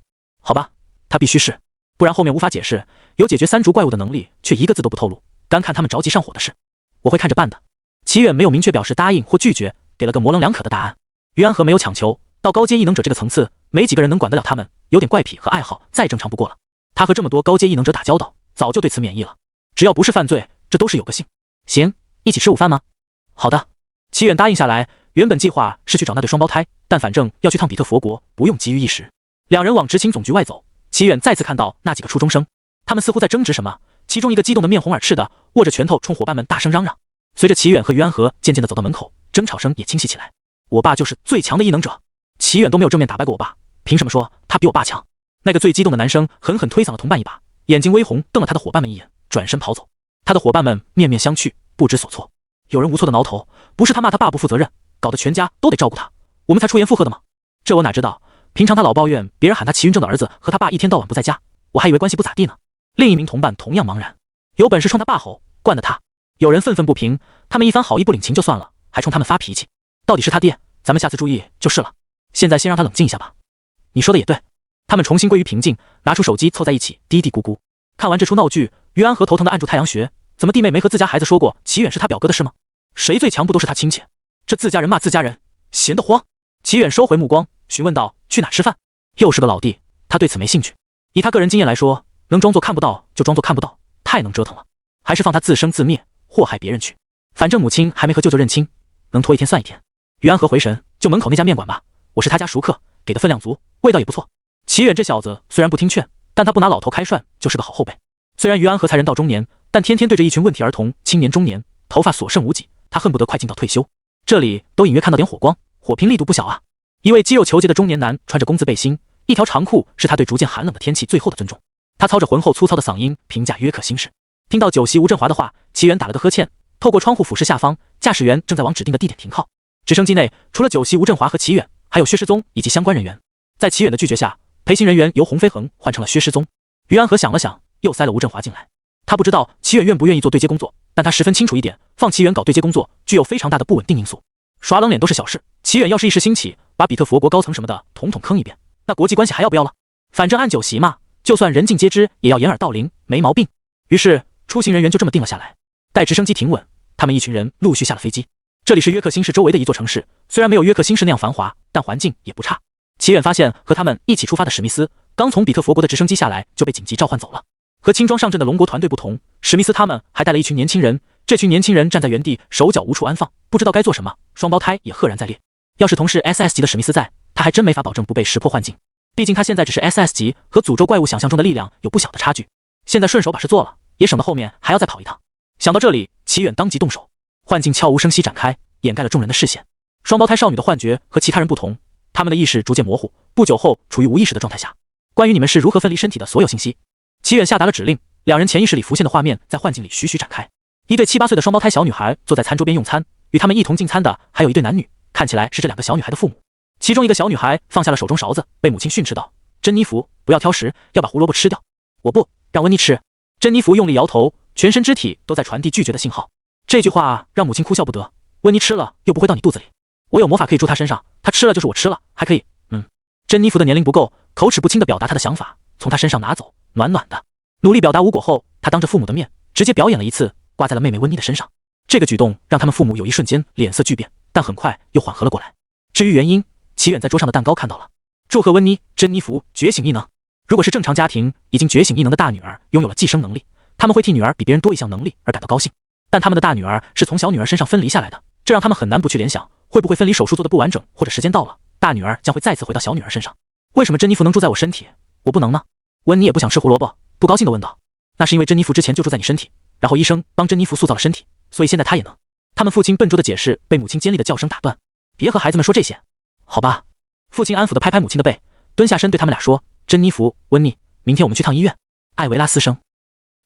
好吧，他必须是，不然后面无法解释，有解决3族怪物的能力，却一个字都不透露，单看他们着急上火的事。我会看着办的。齐远没有明确表示答应或拒绝，给了个模棱两可的答案。于安和没有强求，到高阶异能者这个层次，没几个人能管得了他们，有点怪癖和爱好再正常不过了。他和这么多高阶异能者打交道，早就对此免疫了。只要不是犯罪，这都是有个性。行，一起吃午饭吗？好的。齐远答应下来，原本计划是去找那对双胞胎，但反正要去趟比特佛国，不用急于一时。两人往执勤总局外走，齐远再次看到那几个初中生，他们似乎在争执什么，其中一个激动的面红耳赤的握着拳头冲伙伴们大声嚷嚷。随着齐远和于安和渐渐地走到门口，争吵声也清晰起来。我爸就是最强的异能者，齐远都没有正面打败过我爸，凭什么说他比我爸强？那个最激动的男生狠狠推搡了同伴一把，眼睛微红，瞪了他的伙伴们一眼，转身跑走。他的伙伴们面面相觑，不知所措。有人无措的挠头，不是他骂他爸不负责任，搞得全家都得照顾他，我们才出言附和的吗？这我哪知道，平常他老抱怨别人喊他齐云正的儿子和他爸一天到晚不在家，我还以为关系不咋地呢。另一名同伴同样茫然，有本事冲他爸吼，惯得他。有人愤愤不平，他们一番好意不领情就算了，还冲他们发脾气，到底是他爹，咱们下次注意就是了。现在先让他冷静一下吧。你说的也对。他们重新归于平静，拿出手机凑在一起嘀嘀咕咕。看完这出闹剧，于安和头疼的按住太阳穴，怎么弟妹没和自家孩子说过齐远是他表哥的事吗？谁最强不都是他亲戚？这自家人骂自家人，闲得慌。齐远收回目光，询问道：去哪吃饭？又是个老弟，他对此没兴趣。以他个人经验来说，能装作看不到就装作看不到，太能折腾了，还是放他自生自灭，祸害别人去。反正母亲还没和舅舅认亲，能拖一天算一天。于安和回神，就门口那家面馆吧，我是他家熟客，给的分量足，味道也不错。齐远这小子虽然不听劝，但他不拿老头开涮就是个好后辈。虽然于安和才人到中年，但天天对着一群问题儿童、青年中年，头发所剩无几，他恨不得快进到退休。这里都隐约看到点火光，火拼力度不小啊。一位肌肉虬结的中年男穿着工字背心，一条长裤是他对逐渐寒冷的天气最后的尊重。他操着浑厚粗糙的嗓音评价约克星市。听到酒席吴振华的话，齐远打了个呵欠，透过窗户俯视下方，驾驶员正在往指定的地点停靠。直升机内除了酒席吴振华和齐远，还有薛失踪以及相关人员。在齐远的拒绝下，陪行人员由洪飞鸿换成了薛失踪。于安和想了想，又塞了吴振华进来。他不知道齐远愿不愿意做对接工作，但他十分清楚一点，放齐远搞对接工作具有非常大的不稳定因素。耍冷脸都是小事，齐远要是一时兴起，把比特佛国高层什么的统统坑一遍，那国际关系还要不要了？反正按酒席嘛，就算人尽皆知，也要掩耳盗铃，没毛病。于是出行人员就这么定了下来。待直升机停稳，他们一群人陆续下了飞机。这里是约克星市周围的一座城市，虽然没有约克星市那样繁华，但环境也不差。齐远发现和他们一起出发的史密斯刚从比特佛国的直升机下来就被紧急召唤走了。和轻装上阵的龙国团队不同，史密斯他们还带了一群年轻人，这群年轻人站在原地，手脚无处安放，不知道该做什么。双胞胎也赫然在列。要是同是 SS 级的史密斯在，他还真没法保证不被识破幻境，毕竟他现在只是 SS 级，和诅咒怪物想象中的力量有不小的差距。现在顺手把事做了，也省得后面还要再跑一趟。想到这里，齐远当即动手，幻境悄无声息展开，掩盖了众人的视线。双胞胎少女的幻觉和其他人不同，他们的意识逐渐模糊，不久后处于无意识的状态下。关于你们是如何分离身体的所有信息，齐远下达了指令，两人潜意识里浮现的画面在幻境里徐徐展开。一对7、8岁的双胞胎小女孩坐在餐桌边用餐，与他们一同进餐的还有一对男女，看起来是这2个小女孩的父母。其中一个小女孩放下了手中勺子，被母亲训斥道：珍妮弗，不要挑食，要把胡萝卜吃掉。我不让温妮吃。珍妮弗用力摇头，全身肢体都在传递拒绝的信号。这句话让母亲哭笑不得，温妮吃了又不会到你肚子里，我有魔法可以住她身上，她吃了就是我吃了，还可以珍妮弗的年龄不够，口齿不清地表达她的想法，从她身上拿走，暖暖的。努力表达无果后，她当着父母的面直接表演了一次，挂在了妹妹温妮的身上。这个举动让他们父母有一瞬间脸色巨变，但很快又缓和了过来。至于原因，齐远在桌上的蛋糕看到了。祝贺温妮、珍妮弗觉醒异能。如果是正常家庭，已经觉醒异能的大女儿拥有了寄生能力，他们会替女儿比别人多一项能力而感到高兴。但他们的大女儿是从小女儿身上分离下来的，这让他们很难不去联想，会不会分离手术做的不完整，或者时间到了，大女儿将会再次回到小女儿身上。为什么珍妮弗能住在我身体，我不能呢？温妮也不想吃胡萝卜，不高兴地问道。那是因为珍妮弗之前就住在你身体，然后医生帮珍妮弗塑造了身体，所以现在她也能。他们父亲笨拙的解释被母亲尖利的叫声打断。别和孩子们说这些，好吧？父亲安抚地拍拍母亲的背，蹲下身对他们俩说：珍妮弗、温妮，明天我们去趟医院。艾维拉斯生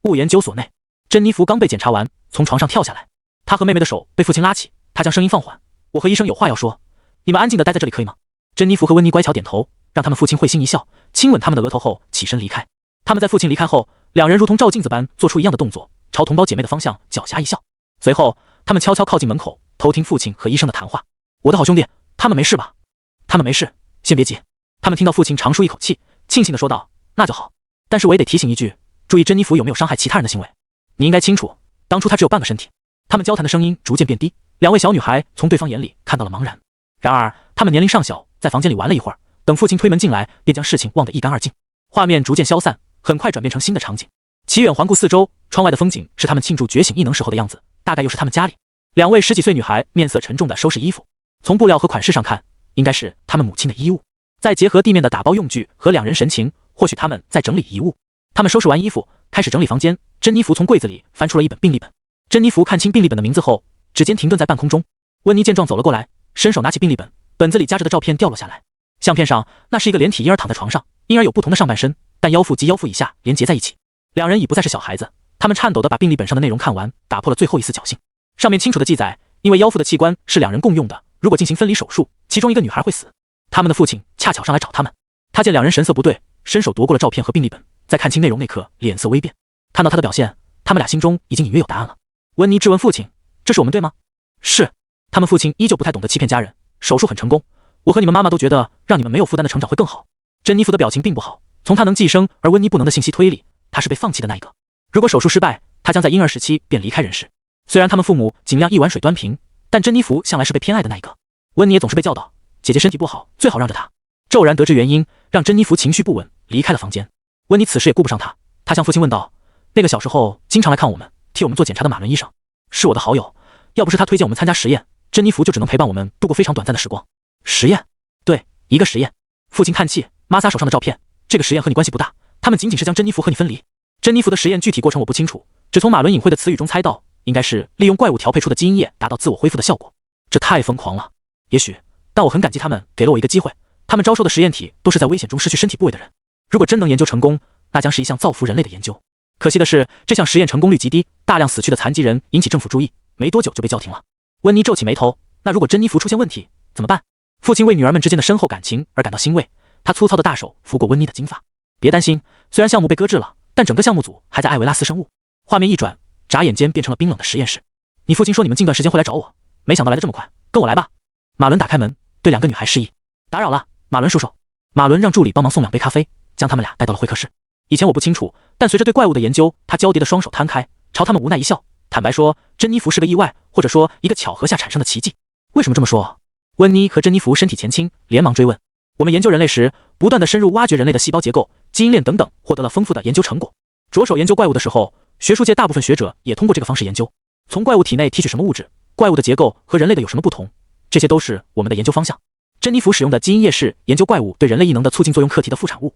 物研究所内，珍妮弗刚被检查完，从床上跳下来，她和妹妹的手被父亲拉起，她将声音放缓：“我和医生有话要说，你们安静地待在这里可以吗？”珍妮弗和温妮乖巧点头，让他们父亲会心一笑，亲吻他们的额头后起身离开。他们在父亲离开后，两人如同照镜子般做出一样的动作，朝同胞姐妹的方向狡黠一笑。随后，他们悄悄靠近门口，偷听父亲和医生的谈话。我的好兄弟，他们没事吧？他们没事，先别急。他们听到父亲长舒一口气，庆幸地说道：“那就好。但是我也得提醒一句，注意珍妮弗有没有伤害其他人的行为。你应该清楚，当初她只有半个身体。”他们交谈的声音逐渐变低，两位小女孩从对方眼里看到了茫然。然而，她们年龄尚小，在房间里玩了一会儿，等父亲推门进来，便将事情忘得一干二净。画面逐渐消散，很快转变成新的场景。齐远环顾四周，窗外的风景是他们庆祝觉醒异能时候的样子，大概又是他们家里。两位10几岁女孩面色沉重地收拾衣服，从布料和款式上看，应该是他们母亲的衣物。再结合地面的打包用具和两人神情，或许他们在整理遗物。他们收拾完衣服，开始整理房间。珍妮弗从柜子里翻出了一本病历本。珍妮弗看清病历本的名字后，指尖停顿在半空中。温妮见状走了过来，伸手拿起病历本，本子里夹着的照片掉落下来。相片上，那是一个连体婴儿躺在床上，婴儿有不同的上半身，但腰腹及腰腹以下连结在一起。两人已不再是小孩子，他们颤抖地把病历本上的内容看完，打破了最后一丝侥幸。上面清楚地记载，因为腰腹的器官是两人共用的，如果进行分离手术，其中一个女孩会死。他们的父亲恰巧上来找他们，他见两人神色不对，伸手夺过了照片和病历本，在看清内容那刻，脸色微变。看到他的表现，他们俩心中已经隐约有答案了。温妮质问父亲：“这是我们对吗？”“是。”他们父亲依旧不太懂得欺骗家人。手术很成功，我和你们妈妈都觉得让你们没有负担的成长会更好。珍妮弗的表情并不好，从她能寄生而温妮不能的信息推理，她是被放弃的那一个。如果手术失败，她将在婴儿时期便离开人世。虽然他们父母尽量一碗水端平，但珍妮弗向来是被偏爱的那一个。温妮也总是被教导，姐姐身体不好，最好让着她。骤然得知原因，让珍妮弗情绪不稳，离开了房间。温妮此时也顾不上她，她向父亲问道：“那个小时候经常来看我们、替我们做检查的马伦医生，是我的好友。要不是他推荐我们参加实验，珍妮弗就只能陪伴我们度过非常短暂的时光。”“实验？”“对，一个实验。”父亲叹气，抹撒手上的照片。“这个实验和你关系不大，他们仅仅是将珍妮弗和你分离。珍妮弗的实验具体过程我不清楚，只从马伦隐晦的词语中猜到，应该是利用怪物调配出的基因液达到自我恢复的效果。这太疯狂了。也许，但我很感激他们给了我一个机会。他们招收的实验体都是在危险中失去身体部位的人。如果真能研究成功，那将是一项造福人类的研究。可惜的是，这项实验成功率极低，大量死去的残疾人引起政府注意，没多久就被叫停了。”温妮皱起眉头，那如果珍妮弗出现问题怎么办？父亲为女儿们之间的深厚感情而感到欣慰，他粗糙的大手拂过温妮的金发。别担心，虽然项目被搁置了，但整个项目组还在艾维拉斯生物。画面一转，眨眼间变成了冰冷的实验室。你父亲说你们近段时间会来找我，没想到来得这么快，跟我来吧。马伦打开门，对两个女孩示意。打扰了，马伦叔叔。马伦让助理帮忙送2杯咖啡，将他们俩带到了会客室。以前我不清楚，但随着对怪物的研究，他交叠的双手摊开，朝他们无奈一笑，坦白说，珍妮弗是个意外，或者说一个巧合下产生的奇迹。为什么这么说？温妮和珍妮弗身体前倾，连忙追问。我们研究人类时，不断的深入挖掘人类的细胞结构、基因链等等，获得了丰富的研究成果。着手研究怪物的时候，学术界大部分学者也通过这个方式研究，从怪物体内提取什么物质，怪物的结构和人类的有什么不同，这些都是我们的研究方向。珍妮弗使用的基因液是研究怪物对人类异能的促进作用课题的副产物。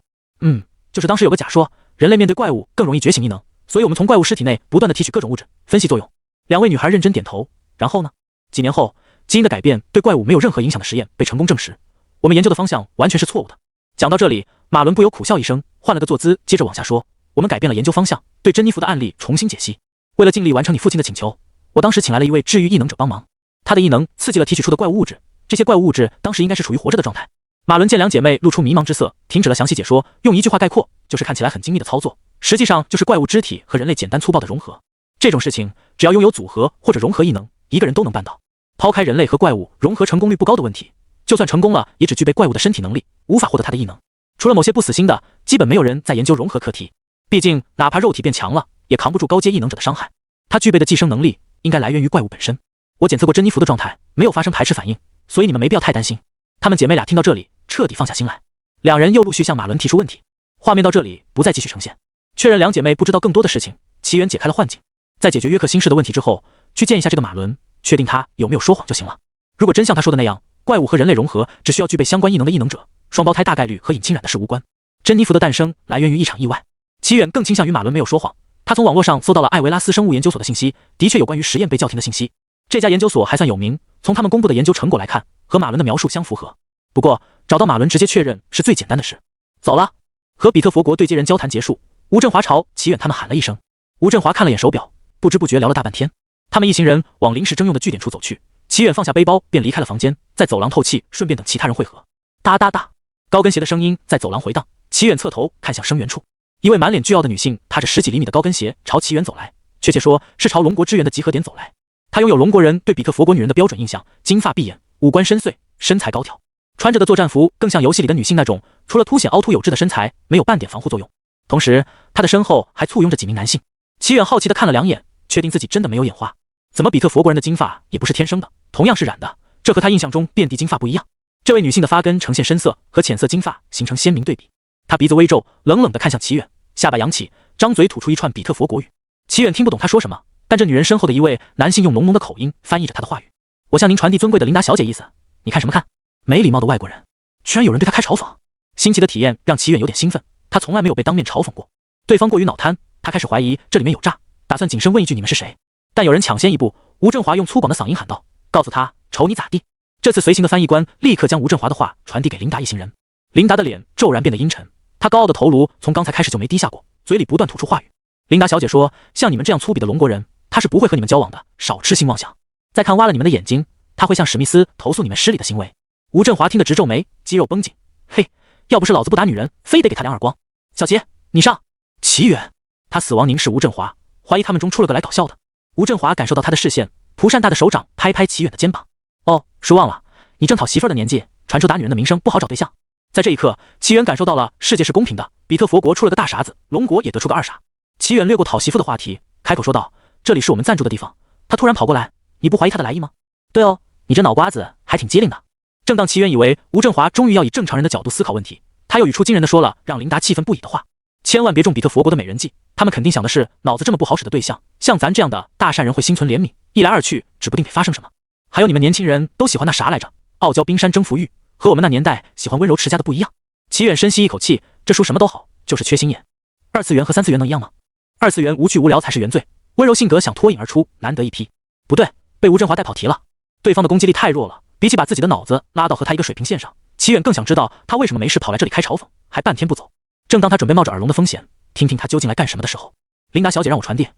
就是当时有个假说，人类面对怪物更容易觉醒异能，所以我们从怪物尸体内不断的提取各种物质，分析作用。两位女孩认真点头。然后呢？几年后，基因的改变对怪物没有任何影响的实验被成功证实，我们研究的方向完全是错误的。讲到这里，马伦不由苦笑一声，换了个坐姿，接着往下说。我们改变了研究方向，对珍妮弗的案例重新解析。为了尽力完成你父亲的请求，我当时请来了一位治愈异能者帮忙，他的异能刺激了提取出的怪物物质，这些怪物物质当时应该是处于活着的状态。马伦见两姐妹露出迷茫之色，停止了详细解说，用一句话概括，就是看起来很精密的操作，实际上就是怪物肢体和人类简单粗暴的融合。这种事情只要拥有组合或者融合异能，一个人都能办到。抛开人类和怪物融合成功率不高的问题，就算成功了，也只具备怪物的身体能力，无法获得他的异能。除了某些不死心的，基本没有人在研究融合课题。毕竟哪怕肉体变强了，也扛不住高阶异能者的伤害。他具备的寄生能力应该来源于怪物本身。我检测过珍妮弗的状态，没有发生排斥反应，所以你们没必要太担心。她们姐妹俩听到这里，彻底放下心来。两人又陆续向马伦提出问题。画面到这里不再继续呈现，确认两姐妹不知道更多的事情。奇缘解开了幻境，在解决约克星氏的问题之后，去见一下这个马伦，确定他有没有说谎就行了。如果真像他说的那样，怪物和人类融合只需要具备相关异能的异能者，双胞胎大概率和尹清染的事无关。珍妮弗的诞生来源于一场意外。奇远更倾向于马伦没有说谎，他从网络上搜到了艾维拉斯生物研究所的信息，的确有关于实验被叫停的信息。这家研究所还算有名，从他们公布的研究成果来看，和马伦的描述相符合。不过找到马伦直接确认是最简单的事。走了。和比特佛国对接人交谈结束，吴振华朝齐远他们喊了一声。吴振华看了眼手表，不知不觉聊了大半天。他们一行人往临时征用的据点处走去。齐远放下背包便离开了房间，在走廊透气，顺便等其他人汇合。哒哒哒，高跟鞋的声音在走廊回荡。齐远侧头看向声源处，一位满脸倨傲的女性踏着10几厘米的高跟鞋朝齐远走来，确切说是朝龙国支援的集合点走来。她拥有龙国人对比特佛国女人的标准印象，金发碧眼，五官深邃，身材高挑，穿着的作战服更像游戏里的女性那种，除了凸显凹凸有致的身材，没有半点防护作用。同时，她的身后还簇拥着几名男性。齐远好奇地看了两眼，确定自己真的没有眼花。怎么比特佛国人的金发也不是天生的，同样是染的，这和他印象中遍地金发不一样。这位女性的发根呈现深色，和浅色金发形成鲜明对比。她鼻子微皱，冷冷地看向齐远，下巴扬起，张嘴吐出一串比特佛国语。齐远听不懂她说什么，但这女人身后的一位男性用浓浓的口音翻译着她的话语：“我向您传递尊贵的琳达小姐意思，你看什么看？没礼貌的外国人，居然有人对她开嘲讽。”新奇的体验让齐远有点兴奋，他从来没有被当面嘲讽过。对方过于脑瘫，他开始怀疑这里面有诈，打算谨慎问一句：“你们是谁？”但有人抢先一步，吴振华用粗犷的嗓音喊道：“告诉他，瞅你咋地！”这次随行的翻译官立刻将吴振华的话传递给琳达一行人。琳达的脸骤然变得阴沉，她高傲的头颅从刚才开始就没低下过，嘴里不断吐出话语。琳达小姐说：“像你们这样粗鄙的龙国人，他是不会和你们交往的，少痴心妄想。再看挖了你们的眼睛，他会向史密斯投诉你们失礼的行为。”吴振华听得直皱眉，肌肉绷紧。嘿，要不是老子不打女人，非得给他2耳光。小杰，你上。齐远，他死亡凝视吴振华，怀疑他们中出了个来搞笑的。吴振华感受到他的视线，蒲扇大的手掌拍拍齐远的肩膀。哦，叔忘了，你正讨媳妇儿的年纪，传出打女人的名声，不好找对象。在这一刻，齐远感受到了世界是公平的，比特佛国出了个大傻子，龙国也得出个二傻。齐远略过讨媳妇的话题，开口说道：“这里是我们暂住的地方。”他突然跑过来，你不怀疑他的来意吗？对哦，你这脑瓜子还挺机灵的。正当齐远以为吴振华终于要以正常人的角度思考问题，他又语出惊人的说了让琳达气愤不已的话：“千万别中比特佛国的美人计，他们肯定想的是脑子这么不好使的对象，像咱这样的大善人会心存怜悯，一来二去，指不定得发生什么。还有你们年轻人都喜欢那啥来着，傲娇冰山征服欲，和我们那年代喜欢温柔持家的不一样。”齐远深吸一口气，这书什么都好，就是缺心眼。二次元和三次元能一样吗？二次元无趣无聊才是原罪，温柔性格想脱颖而出，难得一批。不对，被吴振华带跑题了。对方的攻击力太弱了，比起把自己的脑子拉到和他一个水平线上，齐远更想知道他为什么没事跑来这里开嘲讽，还半天不走。正当他准备冒着耳聋的风险，听听他究竟来干什么的时候，琳达小姐让我传递：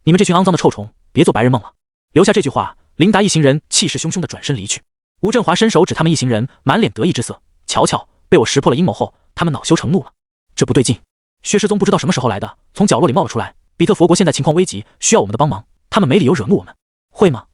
你们这群肮脏的臭虫，别做白日梦了。留下这句话，琳达一行人气势汹汹地转身离去。吴振华伸手指他们一行人，满脸得意之色：瞧瞧，被我识破了阴谋后，他们恼羞成怒了。这不对劲，薛师宗不知道什么时候来的，从角落里冒了出来。比特佛国现在情况危急，需要我们的帮忙，他们没理由惹怒我们，会吗？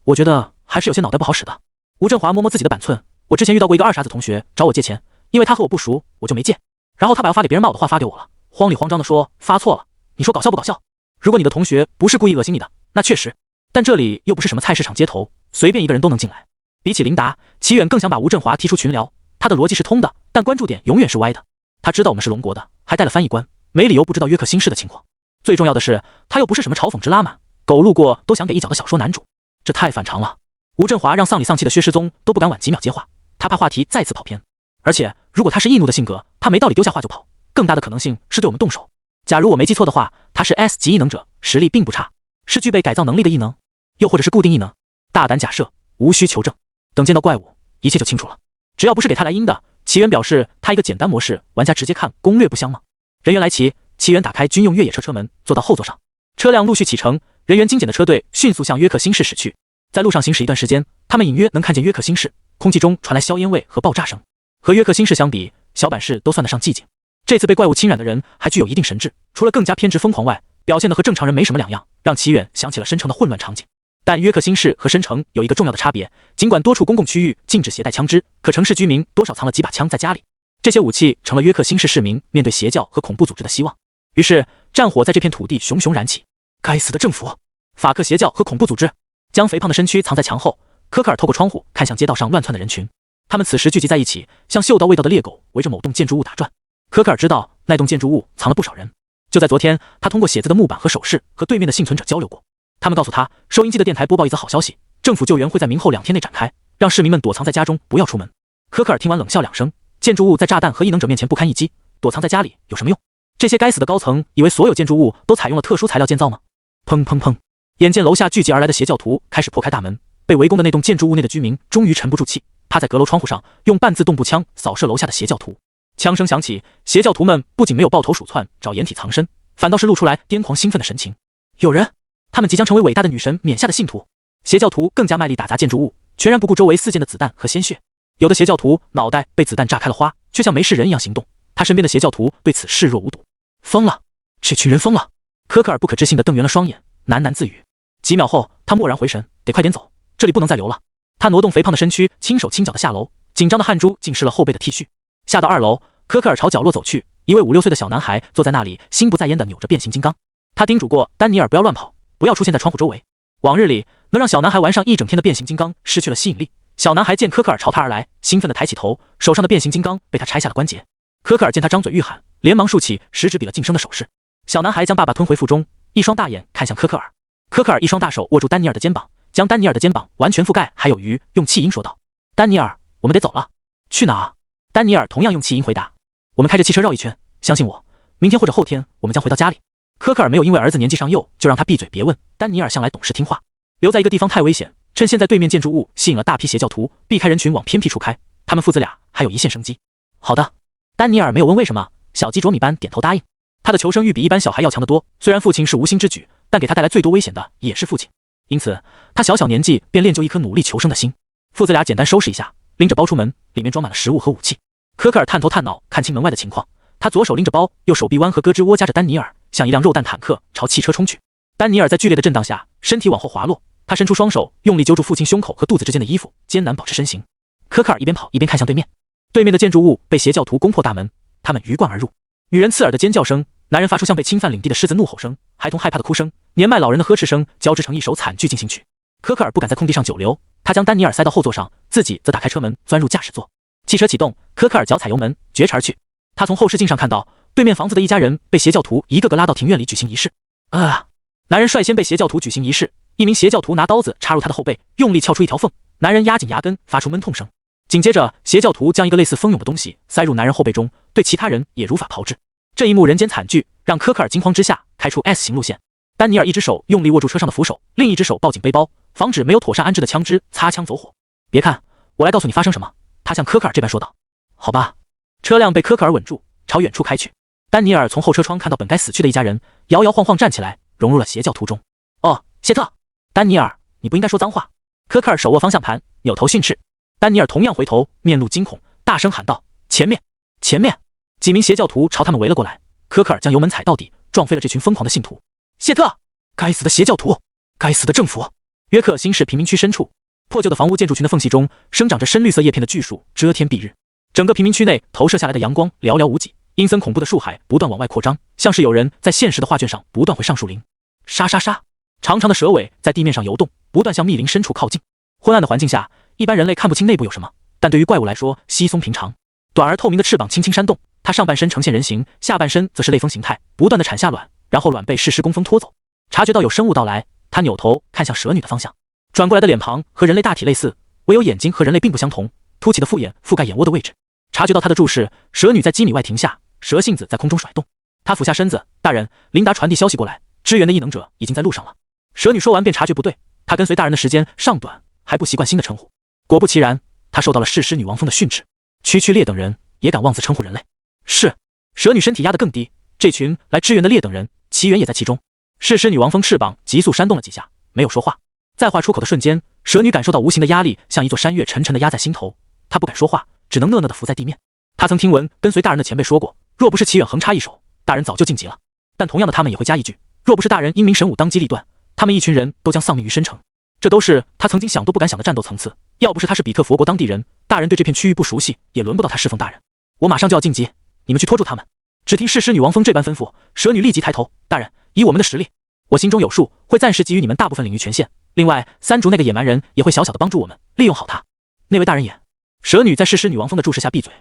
我觉得还是有些脑袋不好使的。吴振华摸摸自己的板寸，我之前遇到过一个二傻子同学找我借钱，因为他和我不熟，我就没借。然后他把要发给别人骂我的话发给我了，慌里慌张地说发错了。你说搞笑不搞笑？如果你的同学不是故意恶心你的，那确实，但这里又不是什么菜市场街头，随便一个人都能进来。比起琳达，齐远更想把吴振华踢出群聊。他的逻辑是通的，但关注点永远是歪的。他知道我们是龙国的，还带了翻译官，没理由不知道约克星市的情况。最重要的是，他又不是什么嘲讽之拉满，狗路过都想给一脚的小说男主，这太反常了。吴振华让丧里丧气的薛师宗都不敢晚几秒接话，他怕话题再次跑偏。而且，如果他是易怒的性格，他没道理丢下话就跑，更大的可能性是对我们动手。假如我没记错的话，他是 S 级异能者，实力并不差，是具备改造能力的异能，又或者是固定异能。大胆假设，无需求证。等见到怪物，一切就清楚了。只要不是给他来阴的，齐远表示他一个简单模式，玩家直接看攻略不香吗？人员来齐，齐远打开军用越野车车门，坐到后座上，车辆陆续启程，人员精简的车队迅速向约克星市驶去。在路上行驶一段时间，他们隐约能看见约克星市，空气中传来硝烟味和爆炸声。和约克星市相比，小阪市都算得上寂静。这次被怪物侵染的人还具有一定神智，除了更加偏执疯狂外，表现得和正常人没什么两样，让齐远想起了申城的混乱场景。但约克星市和申城有一个重要的差别，尽管多处公共区域禁止携带枪支，可城市居民多少藏了几把枪在家里。这些武器成了约克星市市民面对邪教和恐怖组织的希望。于是战火在这片土地熊熊燃起。该死的政府！法克邪教和恐怖组织将肥胖的身躯藏在墙后。科克尔透过窗户看向街道上乱窜的人群，他们此时聚集在一起，像嗅到味道的猎狗围着某栋建筑物打转。科克尔知道那栋建筑物藏了不少人。就在昨天，他通过写字的木板和手势和对面的幸存者交流过。他们告诉他，收音机的电台播报一则好消息，政府救援会在明后2天内展开，让市民们躲藏在家中，不要出门。科克尔听完冷笑2声，建筑物在炸弹和异能者面前不堪一击，躲藏在家里有什么用？这些该死的高层以为所有建筑物都采用了特殊材料建造吗？砰砰砰！眼见楼下聚集而来的邪教徒开始破开大门，被围攻的那栋建筑物内的居民终于沉不住气，趴在阁楼窗户上用半自动步枪扫射楼下的邪教徒。枪声响起，邪教徒们不仅没有抱头鼠窜找掩体藏身，反倒是露出来癫狂兴奋的神情。有人，他们即将成为伟大的女神冕下的信徒。邪教徒更加卖力打砸建筑物，全然不顾周围四溅的子弹和鲜血。有的邪教徒脑袋被子弹炸开了花，却像没事人一样行动。他身边的邪教徒对此视若无睹。疯了，这群人疯了！科克尔不可置信地瞪圆了双眼，喃喃自语。几秒后，他蓦然回神，得快点走，这里不能再留了。他挪动肥胖的身躯，轻手轻脚地下楼，紧张的汗珠浸湿了后背的 T 恤。下到2楼，科克尔朝角落走去，一位5、6岁的小男孩坐在那里，心不在焉地扭着变形金刚。他叮嘱过丹尼尔不要乱跑，不要出现在窗户周围。往日里能让小男孩玩上一整天的变形金刚失去了吸引力。小男孩见科克尔朝他而来，兴奋地抬起头，手上的变形金刚被他拆下了关节。科克尔见他张嘴欲喊，连忙竖起食指比了噤声的手势。小男孩将爸爸吞回腹中，一双大眼看向科克尔。科克尔一双大手握住丹尼尔的肩膀，将丹尼尔的肩膀完全覆盖还有余，用气音说道：丹尼尔，我们得走了。去哪儿？丹尼尔同样用气音回答：我们开着汽车绕一圈，相信我，明天或者后天我们将回到家里。科克尔没有因为儿子年纪尚幼就让他闭嘴别问，丹尼尔向来懂事听话。留在一个地方太危险，趁现在对面建筑物吸引了大批邪教徒，避开人群往偏僻处开，他们父子俩还有一线生机。好的，丹尼尔没有问为什么，小鸡啄米般点头答应。他的求生欲比一般小孩要强得多，虽然父亲是无心之举，但给他带来最多危险的也是父亲，因此他小小年纪便练就一颗努力求生的心。父子俩简单收拾一下，拎着包出门，里面装满了食物和武器。科克尔探头探脑看清门外的情况，他左手拎着包，右手臂弯和胳肢窝夹着丹尼尔，像一辆肉弹坦克朝汽车冲去。丹尼尔在剧烈的震荡下身体往后滑落，他伸出双手用力揪住父亲胸口和肚子之间的衣服，艰难保持身形。科克尔一边跑一边看向对面，对面的建筑物被邪教徒攻破大门，他们鱼贯而入。女人刺耳的尖叫声，男人发出像被侵犯领地的狮子怒吼声，孩童害怕的哭声，年迈老人的呵斥声交织成一首惨剧进行曲。科克尔不敢在空地上久留，他将丹尼尔塞到后座上，自己则打开车门钻入驾驶座。汽车启动，科克尔脚踩油门，绝尘而去。他从后视镜上看到对面房子的一家人被邪教徒一个个拉到庭院里举行仪式。男人率先被邪教徒举行仪式，一名邪教徒拿刀子插入他的后背，用力撬出一条缝，男人压紧牙根，发出闷痛声。紧接着，邪教徒将一个类似蜂蛹的东西塞入男人后背中，对其他人也如法炮制。这一幕人间惨剧让科克尔惊慌之下开出 S 型路线。丹尼尔一只手用力握住车上的扶手，另一只手抱紧背包，防止没有妥善安置的枪支擦枪走火。别看，我来告诉你发生什么。他向科克尔这般说道。好吧。车辆被科克尔稳住，朝远处开去。丹尼尔从后车窗看到本该死去的一家人，摇摇晃晃站起来，融入了邪教徒中。哦，谢特，丹尼尔，你不应该说脏话。科克尔手握方向盘，扭头训斥。丹尼尔同样回头，面露惊恐，大声喊道：前面，前面！几名邪教徒朝他们围了过来。科克尔将油门踩到底，撞飞了这群疯狂的信徒。谢特，该死的邪教徒，该死的政府！约克新市贫民区深处，破旧的房屋建筑群的缝隙中生长着深绿色叶片的巨树，遮天蔽日。整个贫民区内投射下来的阳光寥寥无几，阴森恐怖的树海不断往外扩张，像是有人在现实的画卷上不断绘上树林。沙沙沙，长长的蛇尾在地面上游动，不断向密林深处靠近。昏暗的环境下，一般人类看不清内部有什么，但对于怪物来说稀松平常。短而透明的翅膀轻轻扇动，它上半身呈现人形，下半身则是类蜂形态，不断的产下卵，然后卵被适时工蜂拖走。察觉到有生物到来，他扭头看向蛇女的方向。转过来的脸庞和人类大体类似，唯有眼睛和人类并不相同，凸起的复眼覆盖眼窝的位置。察觉到他的注视，蛇女在几米外停下，蛇信子在空中甩动。他俯下身子，大人，琳达传递消息过来，支援的异能者已经在路上了。蛇女说完便察觉不对，她跟随大人的时间尚短，还不习惯新的称呼。果不其然，她受到了弑尸女王蜂的训斥，区区劣等人也敢妄自称呼人类。是，蛇女身体压得更低，这群来支援的劣等人，奇缘也在其中。弑尸女王蜂翅膀急速扇动了几下，没有说话。在话出口的瞬间，蛇女感受到无形的压力像一座山岳沉沉地压在心头，她不敢说话，只能讷讷地伏在地面。她曾听闻跟随大人的前辈说过，若不是齐远横插一手，大人早就晋级了。但同样的他们也会加一句，若不是大人英明神武当机立断，他们一群人都将丧命于深城。这都是他曾经想都不敢想的战斗层次。要不是他是比特佛国当地人，大人对这片区域不熟悉，也轮不到他侍奉大人。我马上就要晋级，你们去拖住他们。只听弑尸女王蜂这般吩咐，蛇女立即抬头，大人，以我们的实力，我心中有数，会暂时给予你们大部分领域权限。另外，三竹那个野蛮人也会小小的帮助我们，利用好他。那位大人也。蛇女在弑尸女王蜂的注视下闭嘴。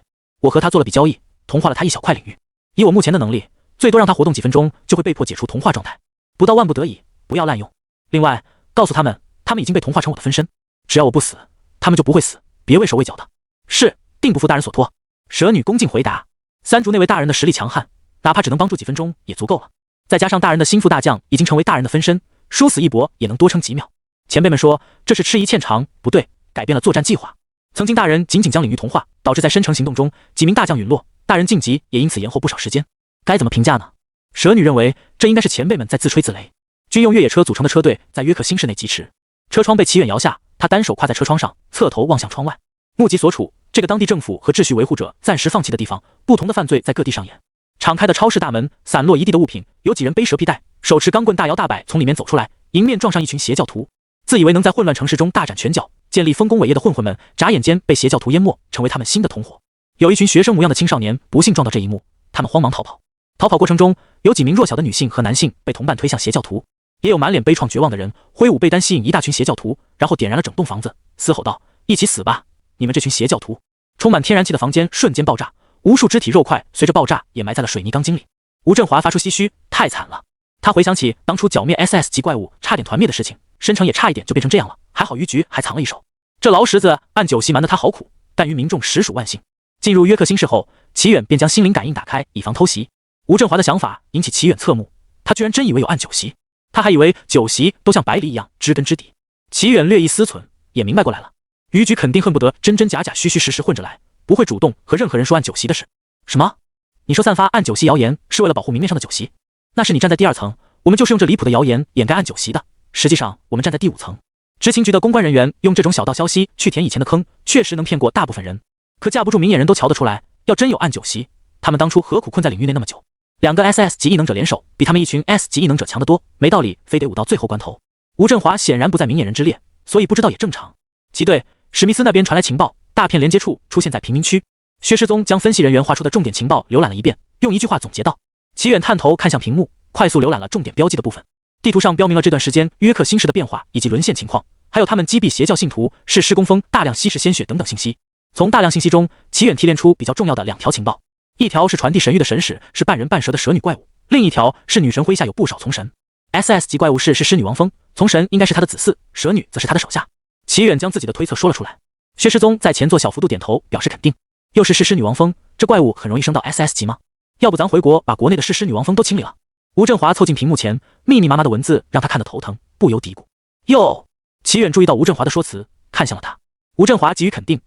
我和他做了笔交易，同化了他一小块领域。以我目前的能力，最多让他活动几分钟，就会被迫解除同化状态。不到万不得已，不要滥用。另外，告诉他们，他们已经被同化成我的分身，只要我不死，他们就不会死，别畏手畏脚的。是，定不负大人所托。蛇女恭敬回答。三竹那位大人的实力强悍，哪怕只能帮助几分钟也足够了。再加上大人的心腹大将已经成为大人的分身，殊死一搏也能多撑几秒。前辈们说这是吃一堑长，不对，改变了作战计划。曾经大人仅仅将领域同化，导致在深城行动中几名大将陨落，大人晋级也因此延后不少时间。该怎么评价呢？蛇女认为这应该是前辈们在自吹自擂。军用越野车组成的车队在约克星市内疾驰，车窗被齐远摇下，他单手跨在车窗上，侧头望向窗外。目及所处，这个当地政府和秩序维护者暂时放弃的地方，不同的犯罪在各地上演。敞开的超市大门，散落一地的物品，有几人背蛇皮袋，手持钢棍大摇大摆从里面走出来，迎面撞上一群邪教徒。自以为能在混乱城市中大展拳脚，建立丰功伟业的混混们，眨眼间被邪教徒淹没，成为他们新的同伙。有一群学生模样的青少年不幸撞到这一幕，他们慌忙逃跑。逃跑过程中，有几名弱小的女性和男性被同伴推向邪教徒，也有满脸悲怆绝望的人挥舞被单吸引一大群邪教徒，然后点燃了整栋房子，嘶吼道：“一起死吧，你们这群邪教徒！”充满天然气的房间瞬间爆炸，无数肢体肉块随着爆炸也埋在了水泥钢筋里。吴振华发出唏嘘：“太惨了。”他回想起当初剿灭 SS 级怪物差点团灭的事情，深城也差一点就变成这样了，还好虞局还藏了一手。这劳什子按酒席瞒得他好苦，但于民众实属万幸。进入约克星市后，齐远便将心灵感应打开，以防偷袭。吴振华的想法引起齐远侧目，他居然真以为有暗酒席，他还以为酒席都像百里一样知根知底。齐远略一思忖，也明白过来了，虞局肯定恨不得真真假假虚虚实实混着来，不会主动和任何人说暗酒席的事。什么？你说散发暗酒席谣言是为了保护明面上的酒席？那是你站在第2层，我们就是用这离谱的谣言掩盖暗酒席的，实际上我们站在第5层。执勤局的公关人员用这种小道消息去填以前的坑，确实能骗过大部分人，可架不住明眼人都瞧得出来，要真有暗酒席，他们当初何苦困在领域内那么久？2个 SS 级异能者联手，比他们一群 S 级异能者强得多，没道理非得捂到最后关头。吴振华显然不在明眼人之列，所以不知道也正常。其对，史密斯那边传来情报，大片连接处出现在贫民区。薛世宗将分析人员画出的重点情报浏览了一遍，用一句话总结道。齐远探头看向屏幕，快速浏览了重点标记的部分。地图上标明了这段时间约克星市的变化以及沦陷情况，还有他们击毙邪教信徒、是施工风、大量稀释鲜血等等信息。从大量信息中，齐远提炼出比较重要的2条情报。一条是传递神谕的神使是半人半蛇的蛇女怪物，另一条是女神麾下有不少从神。SS 级怪物是狮女王峰，从神应该是他的子嗣，蛇女则是他的手下。齐远将自己的推测说了出来。薛世宗在前座小幅度点头表示肯定。又是狮女王峰，这怪物很容易升到 SS 级吗？要不咱回国把国内的狮女王峰都清理了。吴振华凑近屏幕前，密密麻麻的文字让他看得头疼，不由嘀咕。哟，齐远注意到吴振华的说辞，看向了他。吴振华给予肯定，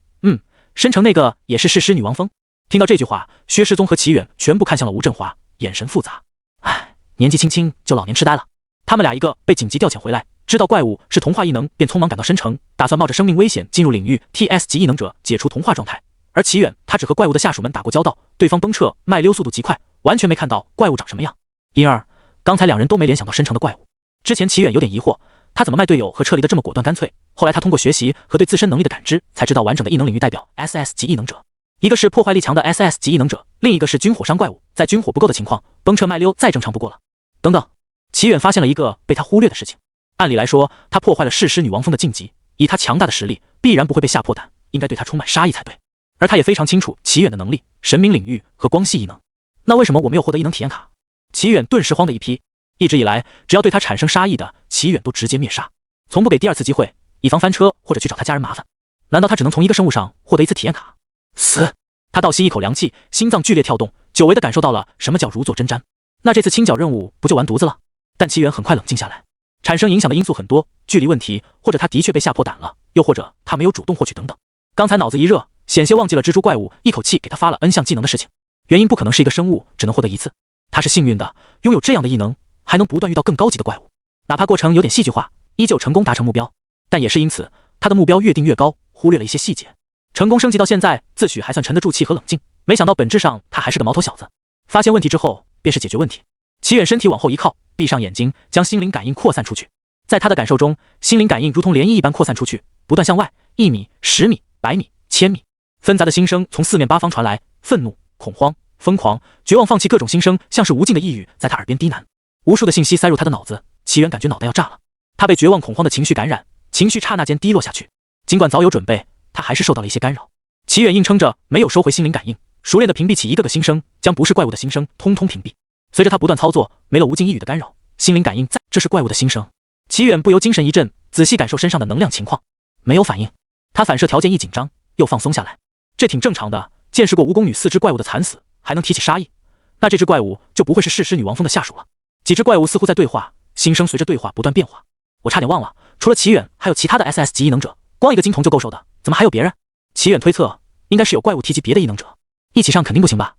申城那个也是狮女王峰。听到这句话，薛世宗和齐远全部看向了吴振华，眼神复杂。唉，年纪轻轻就老年痴呆了。他们俩一个被紧急调遣回来，知道怪物是同化异能，便匆忙赶到申城，打算冒着生命危险进入领域，替 S 级异能者解除同化状态。而齐远他只和怪物的下属们打过交道，对方崩撤脉溜速度极快，完全没看到怪物长什么样，因而刚才2人都没联想到申城的怪物。之前齐远有点疑惑，他怎么卖队友和撤离的这么果断干脆，后来他通过学习和对自身能力的感知，才知道完整的异能领域代表 SS 级异能者，一个是破坏力强的 SS 级异能者，另一个是军火商怪物，在军火不够的情况，崩撤脉溜再正常不过了。等等，齐远发现了一个被他忽略的事情。按理来说，他破坏了弑狮女王峰的晋级，以他强大的实力，必然不会被吓破胆，应该对他充满杀意才对。而他也非常清楚齐远的能力、神明领域和光系异能，那为什么我没有获得异能体验卡？齐远顿时慌的一批。一直以来，只要对他产生杀意的，齐远都直接灭杀，从不给第2次机会，以防翻车或者去找他家人麻烦。难道他只能从一个生物上获得1次体验卡？死！他倒吸一口凉气，心脏剧烈跳动，久违的感受到了什么叫如坐针毡。那这次清剿任务不就完犊子了？但齐远很快冷静下来，产生影响的因素很多，距离问题，或者他的确被吓破胆了，又或者他没有主动获取等等。刚才脑子一热，险些忘记了蜘蛛怪物一口气给他发了 N 项技能的事情。原因不可能是一个生物只能获得1次，他是幸运的，拥有这样的异能，还能不断遇到更高级的怪物，哪怕过程有点戏剧化，依旧成功达成目标。但也是因此，他的目标越定越高，忽略了一些细节。成功升级到现在，自诩还算沉得住气和冷静，没想到本质上他还是个毛头小子。发现问题之后，便是解决问题。齐远身体往后一靠，闭上眼睛，将心灵感应扩散出去。在他的感受中，心灵感应如同涟漪一般扩散出去，不断向外，1米、10米、100米、1000米，纷杂的心声从4面8方传来，愤怒、恐慌、疯狂、绝望、放弃，各种心声像是无尽的呓语在他耳边低喃。无数的信息塞入他的脑子，齐远感觉脑袋要炸了。他被绝望恐慌的情绪感染，情绪刹那间低落下去。尽管早有准备，他还是受到了一些干扰。齐远硬撑着没有收回心灵感应，熟练的屏蔽起一个个心声，将不是怪物的心声通通屏蔽。随着他不断操作，没了无尽呓语的干扰，心灵感应这是怪物的心声。齐远不由精神一振，仔细感受身上的能量情况，没有反应。他反射条件一紧张，又放松下来，这挺正常的。见识过蜈蚣女4只怪物的惨死，还能提起杀意，那这只怪物就不会是弑狮女王峰的下属了。几只怪物似乎在对话，心声随着对话不断变化。我差点忘了，除了齐远，还有其他的 SS 级异能者，光一个金童就够受的，怎么还有别人？齐远推测，应该是有怪物提及别的异能者，一起上肯定不行吧？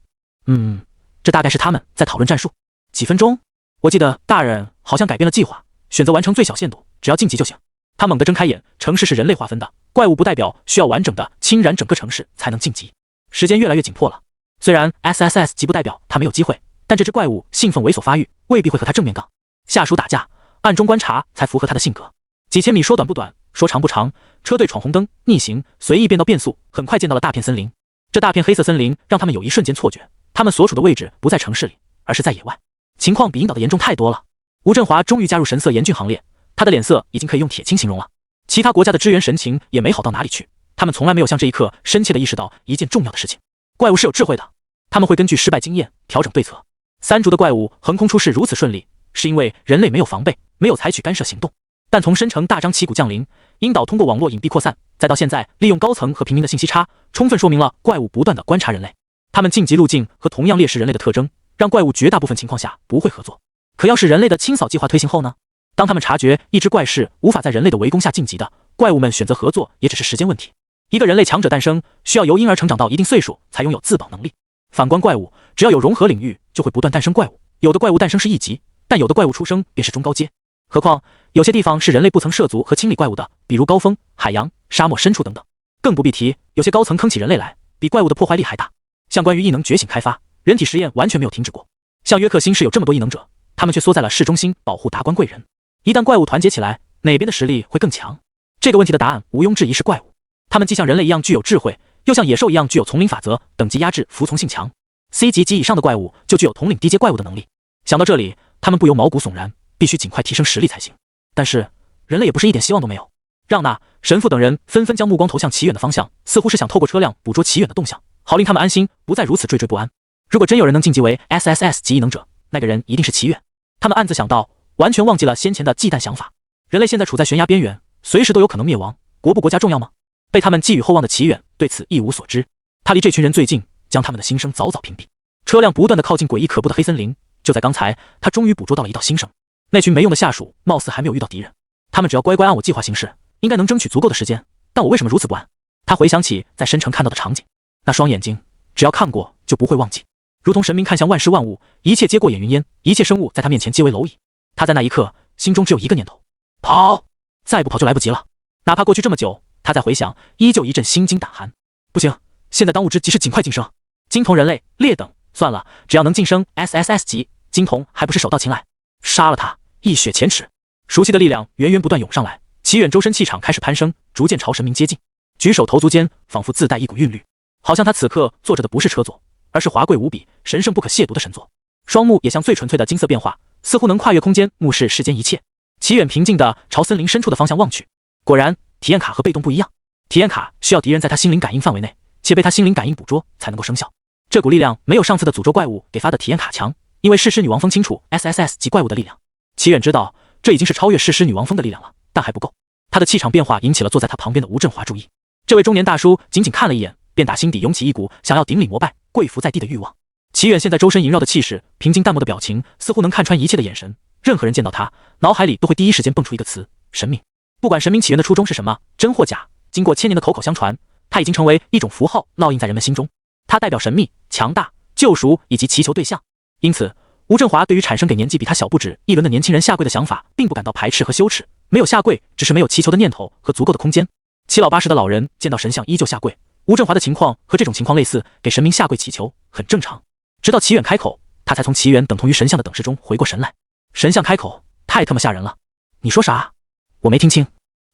这大概是他们在讨论战术。几分钟，我记得大人好像改变了计划，选择完成最小限度，只要晋级就行。他猛地睁开眼，城市是人类划分的，怪物不代表需要完整的侵染整个城市才能晋级。时间越来越紧迫了。虽然 SSS 级不代表他没有机会，但这只怪物兴奋猥琐发育，未必会和他正面杠。下属打架，暗中观察才符合他的性格。几千米说短不短，说长不长，车队闯红灯，逆行，随意变道变速，很快见到了大片森林。这大片黑色森林让他们有一瞬间错觉，他们所处的位置不在城市里，而是在野外。情况比樱岛的严重太多了。吴振华终于加入神色严峻行列，他的脸色已经可以用铁青形容了。其他国家的支援神情也没好到哪里去，他们从来没有像这一刻深切地意识到一件重要的事情：怪物是有智慧的，他们会根据失败经验调整对策。三族的怪物横空出世如此顺利，是因为人类没有防备，没有采取干涉行动。但从深城大张旗鼓降临，樱岛通过网络隐蔽扩散，再到现在利用高层和平民的信息差，充分说明了怪物不断地观察人类，他们晋级路径和同样猎食人类的特征，让怪物绝大部分情况下不会合作。可要是人类的清扫计划推行后呢？当他们察觉一只怪是无法在人类的围攻下晋级的，怪物们选择合作也只是时间问题。一个人类强者诞生，需要由婴儿成长到一定岁数才拥有自保能力。反观怪物，只要有融合领域，就会不断诞生怪物。有的怪物诞生是一级，但有的怪物出生便是中高阶。何况有些地方是人类不曾涉足和清理怪物的，比如高峰、海洋、沙漠深处等等。更不必提有些高层坑起人类来，比怪物的破坏力还大。像关于异能觉醒开发，人体实验完全没有停止过。像约克星是有这么多异能者，他们却缩在了市中心保护达官贵人。一旦怪物团结起来，哪边的实力会更强？这个问题的答案毋庸置疑是怪物。他们既像人类一样具有智慧，又像野兽一样具有丛林法则、等级压制、服从性强。C 级及以上的怪物就具有统领低阶怪物的能力。想到这里，他们不由毛骨悚然，必须尽快提升实力才行。但是人类也不是一点希望都没有。让娜、神父等人纷纷将目光投向齐远的方向，似乎是想透过车辆捕捉齐远的动向，好令他们安心，不再如此惴惴不安。如果真有人能晋级为 SSS 级异能者，那个人一定是齐远。他们暗自想到，完全忘记了先前的忌惮想法。人类现在处在悬崖边缘，随时都有可能灭亡，国不国家重要吗？被他们寄予厚望的齐远对此一无所知。他离这群人最近，将他们的心声早早屏蔽。车辆不断地靠近诡异可怖的黑森林，就在刚才，他终于捕捉到了一道新声。那群没用的下属貌似还没有遇到敌人，他们只要乖乖按我计划行事，应该能争取足够的时间。但我为什么如此不安？他回想起在深城看到的场景，那双眼睛，只要看过就不会忘记，如同神明看向万事万物，一切皆过眼云烟，一切生物在他面前皆为蝼蚁。他在那一刻心中只有一个念头：跑！再不跑就来不及了。哪怕过去这么久，他再回想，依旧一阵心惊胆寒。不行，现在当务之急是尽快晋升。金童人类劣等，算了，只要能晋升 SSS 级，金童还不是手到擒来。杀了他，一雪前耻。熟悉的力量源源不断涌上来，齐远周身气场开始攀升，逐渐朝神明接近。举手投足间仿佛自带一股韵律，好像他此刻坐着的不是车座，而是华贵无比、神圣不可亵渎的神座。双目也像最纯粹的金色变化，似乎能跨越空间，目视世间一切。齐远平静地朝森林深处的方向望去。果然，体验卡和被动不一样。体验卡需要敌人在他心灵感应范围内，且被他心灵感应捕捉才能够生效。这股力量没有上次的诅咒怪物给发的体验卡强，因为弑尸女王峰清楚 SSS 级怪物的力量。齐远知道这已经是超越弑尸女王峰的力量了，但还不够。他的气场变化引起了坐在他旁边的吴振华注意。这位中年大叔仅仅看了一眼，便打心底涌起一股想要顶礼膜拜、跪伏在地的欲望。齐远现在周身萦绕的气势，平静淡漠的表情，似乎能看穿一切的眼神。任何人见到他，脑海里都会第一时间蹦出一个词：神明。不管神明起源的初衷是什么，真或假，经过千年的口口相传，他已经成为一种符号，烙印在人们心中。它代表神秘、强大、救赎以及祈求对象。因此，吴振华对于产生给年纪比他小不止一轮的年轻人下跪的想法，并不感到排斥和羞耻。没有下跪，只是没有祈求的念头和足够的空间。七老八十的老人见到神像依旧下跪，吴振华的情况和这种情况类似，给神明下跪祈求很正常。直到齐远开口，他才从齐远等同于神像的等式中回过神来。神像开口，太他妈吓人了！你说啥？我没听清。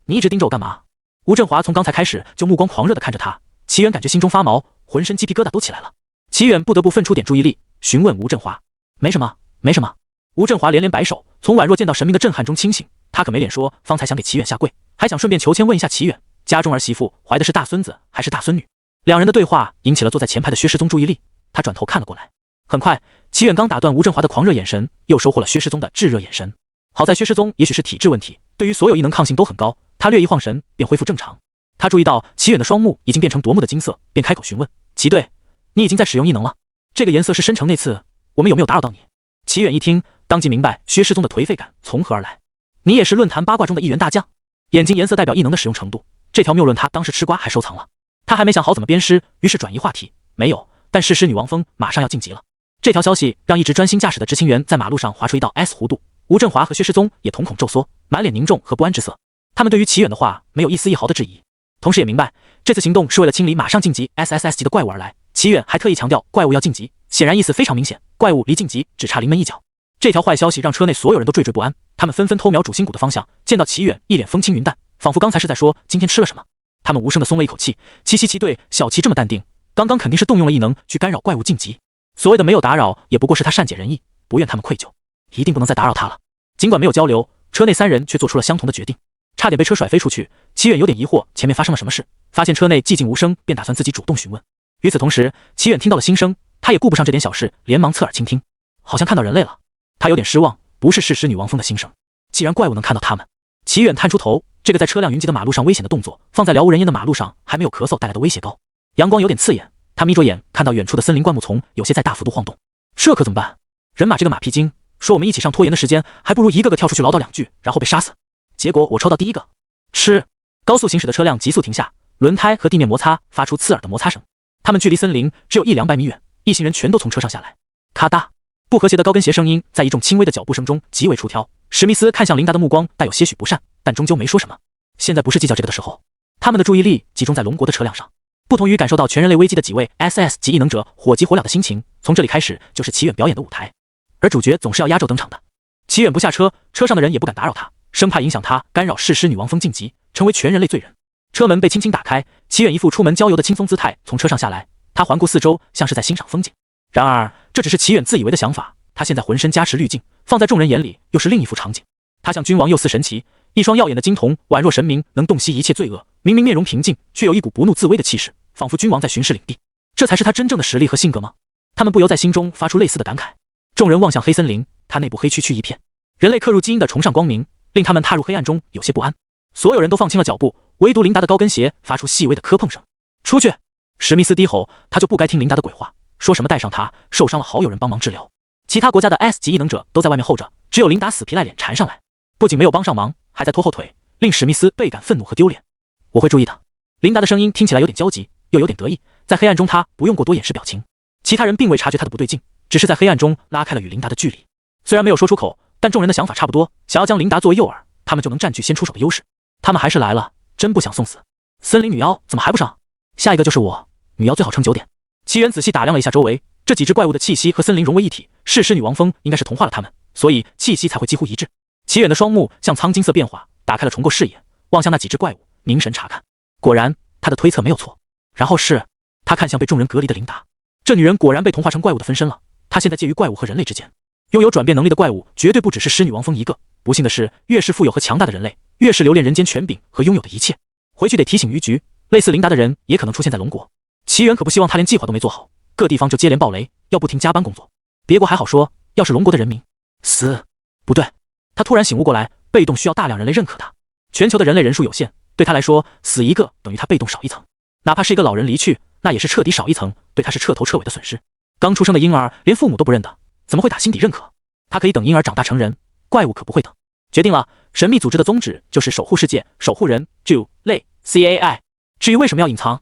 你一直盯着我干嘛？吴振华从刚才开始就目光狂热地看着他。齐远感觉心中发毛，浑身鸡皮疙瘩都起来了。齐远不得不分出点注意力，询问吴振华：“没什么，没什么。”吴振华连连摆手，从宛若见到神明的震撼中清醒。他可没脸说方才想给齐远下跪，还想顺便求签问一下齐远，家中儿媳妇怀的是大孙子还是大孙女。两人的对话引起了坐在前排的薛世宗注意力，他转头看了过来。很快，齐远刚打断吴振华的狂热眼神，又收获了薛世宗的炙热眼神。好在薛世宗也许是体质问题，对于所有异能抗性都很高，他略一晃神便恢复正常。他注意到齐远的双目已经变成夺目的金色，便开口询问：“齐队，你已经在使用异能了？这个颜色是深城那次我们有没有打扰到你？”齐远一听，当即明白薛世宗的颓废感从何而来。你也是论坛八卦中的一员大将？眼睛颜色代表异能的使用程度，这条谬论他当时吃瓜还收藏了。他还没想好怎么鞭尸，于是转移话题：“没有，但是狮女王峰马上要晋级了。这条消息让一直专心驾驶的执勤员在马路上划出一道 S 弧度。吴振华和薛世宗也瞳孔骤缩，满脸凝重和不安之色。他们对于齐远的话没有一丝一毫的质疑，同时也明白这次行动是为了清理马上晋级 SSS 级的怪物而来。齐远还特意强调怪物要晋级，显然意思非常明显，怪物离晋级只差临门一脚。这条坏消息让车内所有人都惴惴不安，他们纷纷偷瞄主心骨的方向，见到齐远一脸风轻云淡，仿佛刚才是在说今天吃了什么。他们无声地松了一口气，齐对小齐这么淡定，刚刚肯定是动用了异能去干扰怪物晋级。所谓的没有打扰，也不过是他善解人意，不愿他们愧疚，一定不能再打扰他了。尽管没有交流，车内3人却做出了相同的决定，差点被车甩飞出去。齐远有点疑惑前面发生了什么事，发现车内寂静无声，便打算自己主动询问。与此同时，齐远听到了心声，他也顾不上这点小事，连忙侧耳倾听，好像看到人类了。他有点失望，不是狮女王峰的心声。既然怪物能看到他们，齐远探出头，这个在车辆云集的马路上危险的动作，放在了无人烟的马路上还没有咳嗽带来的威胁高。阳光有点刺眼，他眯着眼看到远处的森林灌木丛有些在大幅度晃动，这可怎么办？人马这个马屁精说我们一起上拖延的时间，还不如一个个跳出去唠叨2句，然后被杀死。结果我抽到第一个，吃。高速行驶的车辆急速停下，轮胎和地面摩擦发出刺耳的摩擦声。他们距离森林只有100-200米远，一行人全都从车上下来。咔嗒，不和谐的高跟鞋声音在一众轻微的脚步声中极为出挑。史密斯看向琳达的目光带有些许不善，但终究没说什么。现在不是计较这个的时候，他们的注意力集中在龙国的车辆上。不同于感受到全人类危机的几位 SS 级异能者火急火燎的心情，从这里开始就是齐远表演的舞台，而主角总是要压轴登场的。齐远不下车，车上的人也不敢打扰他，生怕影响他干扰狮女王峰晋级，成为全人类罪人。车门被轻轻打开，齐远一副出门郊游的轻松姿态从车上下来，他环顾四周，像是在欣赏风景。然而这只是齐远自以为的想法，他现在浑身加持滤镜，放在众人眼里又是另一副场景。他像君王又似神奇，一双耀眼的金瞳宛若神明，能洞悉一切罪恶。明明面容平静，却有一股不怒自威的气势，仿佛君王在巡视领地。这才是他真正的实力和性格吗？他们不由在心中发出类似的感慨。众人望向黑森林，它内部黑黢黢一片，人类刻入基因的崇尚光明令他们踏入黑暗中有些不安。所有人都放轻了脚步，唯独琳达的高跟鞋发出细微的磕碰声。出去！史密斯低吼，他就不该听琳达的鬼话，说什么带上他受伤了好有人帮忙治疗。其他国家的 S 级异能者都在外面候着，只有琳达死皮赖脸缠上来，不仅没有帮上忙，还在拖后腿，令史密斯倍感愤怒和丢脸。我会注意的。琳达的声音听起来有点焦急，又有点得意，在黑暗中他不用过多掩饰表情。其他人并未察觉他的不对劲，只是在黑暗中拉开了与琳达的距离。虽然没有说出口，但众人的想法差不多，想要将琳达作为诱饵，他们就能占据先出手的优势。他们还是来了，真不想送死。森林女妖怎么还不上？下一个就是我，女妖最好撑9点。齐远仔细打量了一下周围，这几只怪物的气息和森林融为一体，狮女王峰应该是同化了他们，所以气息才会几乎一致。齐远的双目向苍金色变化，打开了重构视野，望向那几只怪物，凝神查看。果然，他的推测没有错。然后是他看向被众人隔离的琳达，这女人果然被同化成怪物的分身了。她现在介于怪物和人类之间，拥有转变能力的怪物绝对不只是狮女王峰一个。不幸的是，越是富有和强大的人类，越是留恋人间权柄和拥有的一切。回去得提醒于局，类似琳达的人也可能出现在龙国。齐远可不希望他连计划都没做好，各地方就接连爆雷，要不停加班工作。别国还好说，要是龙国的人民死，不对，他突然醒悟过来，被动需要大量人类认可他。全球的人类人数有限，对他来说，死一个等于他被动少一层，哪怕是一个老人离去，那也是彻底少一层，对他是彻头彻尾的损失。刚出生的婴儿连父母都不认得，怎么会打心底认可？他可以等婴儿长大成人，怪物可不会等。决定了，神秘组织的宗旨就是守护世界，守护人，就类 CAI。至于为什么要隐藏，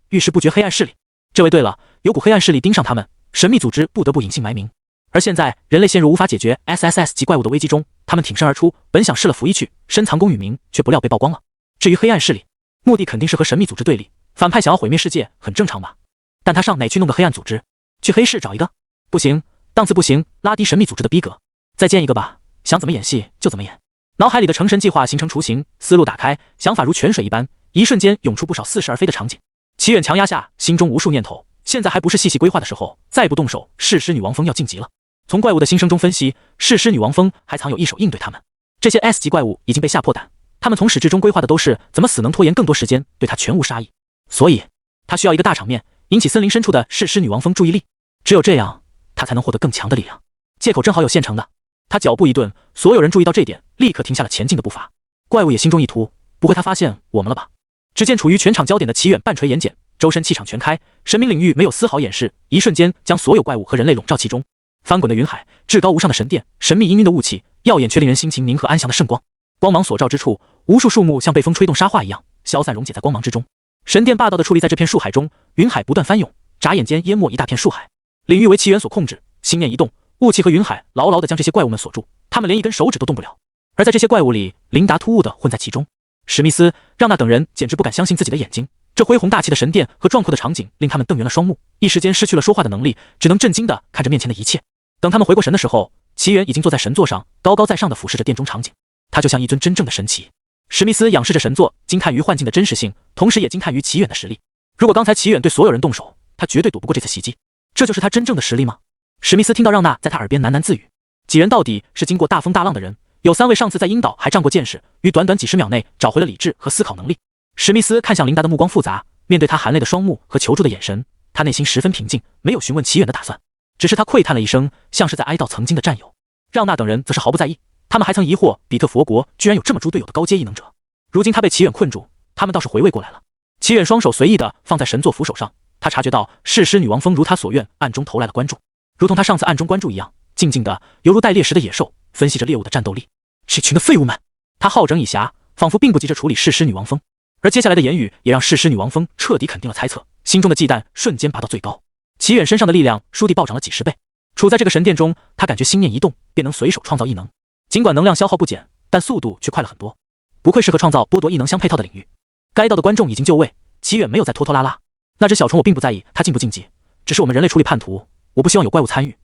遇事不决黑暗势力。这位对了，有股黑暗势力盯上他们，神秘组织不得不隐姓埋名。而现在人类陷入无法解决 SSS 级怪物的危机中，他们挺身而出，本想失了拂衣去，深藏功与名，却不料被曝光了。至于黑暗势力，目的肯定是和神秘组织对立，反派想要毁灭世界很正常吧？但他上哪去弄个黑暗组织？去黑市找一个？不行，档次不行，拉低神秘组织的逼格。再建一个吧，想怎么演戏就怎么演。脑海里的成神计划形成雏形，思路打开，想法如泉水一般，一瞬间涌出不少似是而非的场景。齐远强压下心中无数念头，现在还不是细细规划的时候，再不动手，狮女王峰要晋级了。从怪物的心声中分析，狮女王峰还藏有一手应对他们。这些 S 级怪物已经被吓破胆，他们从始至终规划的都是怎么死能拖延更多时间，对他全无杀意。所以他需要一个大场面，引起森林深处的狮女王峰注意力，只有这样，他才能获得更强的力量。借口正好有现成的。他脚步一顿，所有人注意到这点，立刻停下了前进的步伐。怪物也心中一突，不会他发现我们了吧？只见处于全场焦点的齐远半垂眼睑，周身气场全开，神明领域没有丝毫掩饰，一瞬间将所有怪物和人类笼罩其中。翻滚的云海，至高无上的神殿，神秘氤氲的雾气，耀眼却令人心情宁和安详的圣光。光芒所照之处，无数树木像被风吹动沙化一样消散溶解在光芒之中。神殿霸道地矗立在这片树海中，云海不断翻涌，眨眼间淹没一大片树海。领域为奇缘所控制，心念一动，雾气和云海牢牢地将这些怪物们锁住，他们连一根手指都动不了。而在这些怪物里，琳达突兀地混在其中。史密斯、让那等人简直不敢相信自己的眼睛，这恢宏大气的神殿和壮阔的场景令他们瞪圆了双目，一时间失去了说话的能力，只能震惊地看着面前的一切。等他们回过神的时候，奇缘已经坐在神座上，高高在上地俯视着殿中场景，他就像一尊真正的神祇。史密斯仰视着神座，惊叹于幻境的真实性，同时也惊叹于奇远的实力。如果刚才奇远对所有人动手，他绝对躲不过这次袭击。这就是他真正的实力吗？史密斯听到让娜在他耳边喃喃自语，几人到底是经过大风大浪的人，有3位上次在鹰岛还仗过剑士，于短短几十秒内找回了理智和思考能力。史密斯看向琳达的目光复杂，面对他含泪的双目和求助的眼神，他内心十分平静，没有询问奇远的打算，只是他喟叹了一声，像是在哀悼曾经的战友。让娜等人则是毫不在意，他们还曾疑惑比特佛国居然有这么猪队友的高阶异能者，如今他被奇远困住，他们倒是回味过来了。奇远双手随意地放在神座扶手上，他察觉到誓师女王峰如他所愿暗中投来了关注，如同他上次暗中关注一样，静静的犹如待猎时的野兽，分析着猎物的战斗力。这群的废物们！他好整以暇，仿佛并不急着处理誓师女王峰，而接下来的言语也让誓师女王峰彻底肯定了猜测，心中的忌惮瞬间拔到最高。奇远身上的力量倏地暴涨了几十倍，处在这个神殿中，他感觉心念一动便能随手创造异能，尽管能量消耗不减，但速度却快了很多。不愧是和创造剥夺异能相配套的领域。该到的观众已经就位，奇远没有再拖拖拉拉。那只小虫我并不在意他晋不晋级，只是我们人类处理叛徒，我不希望有怪物参与，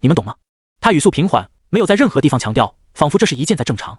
你们懂吗？他语速平缓，没有在任何地方强调，仿佛这是一件在正常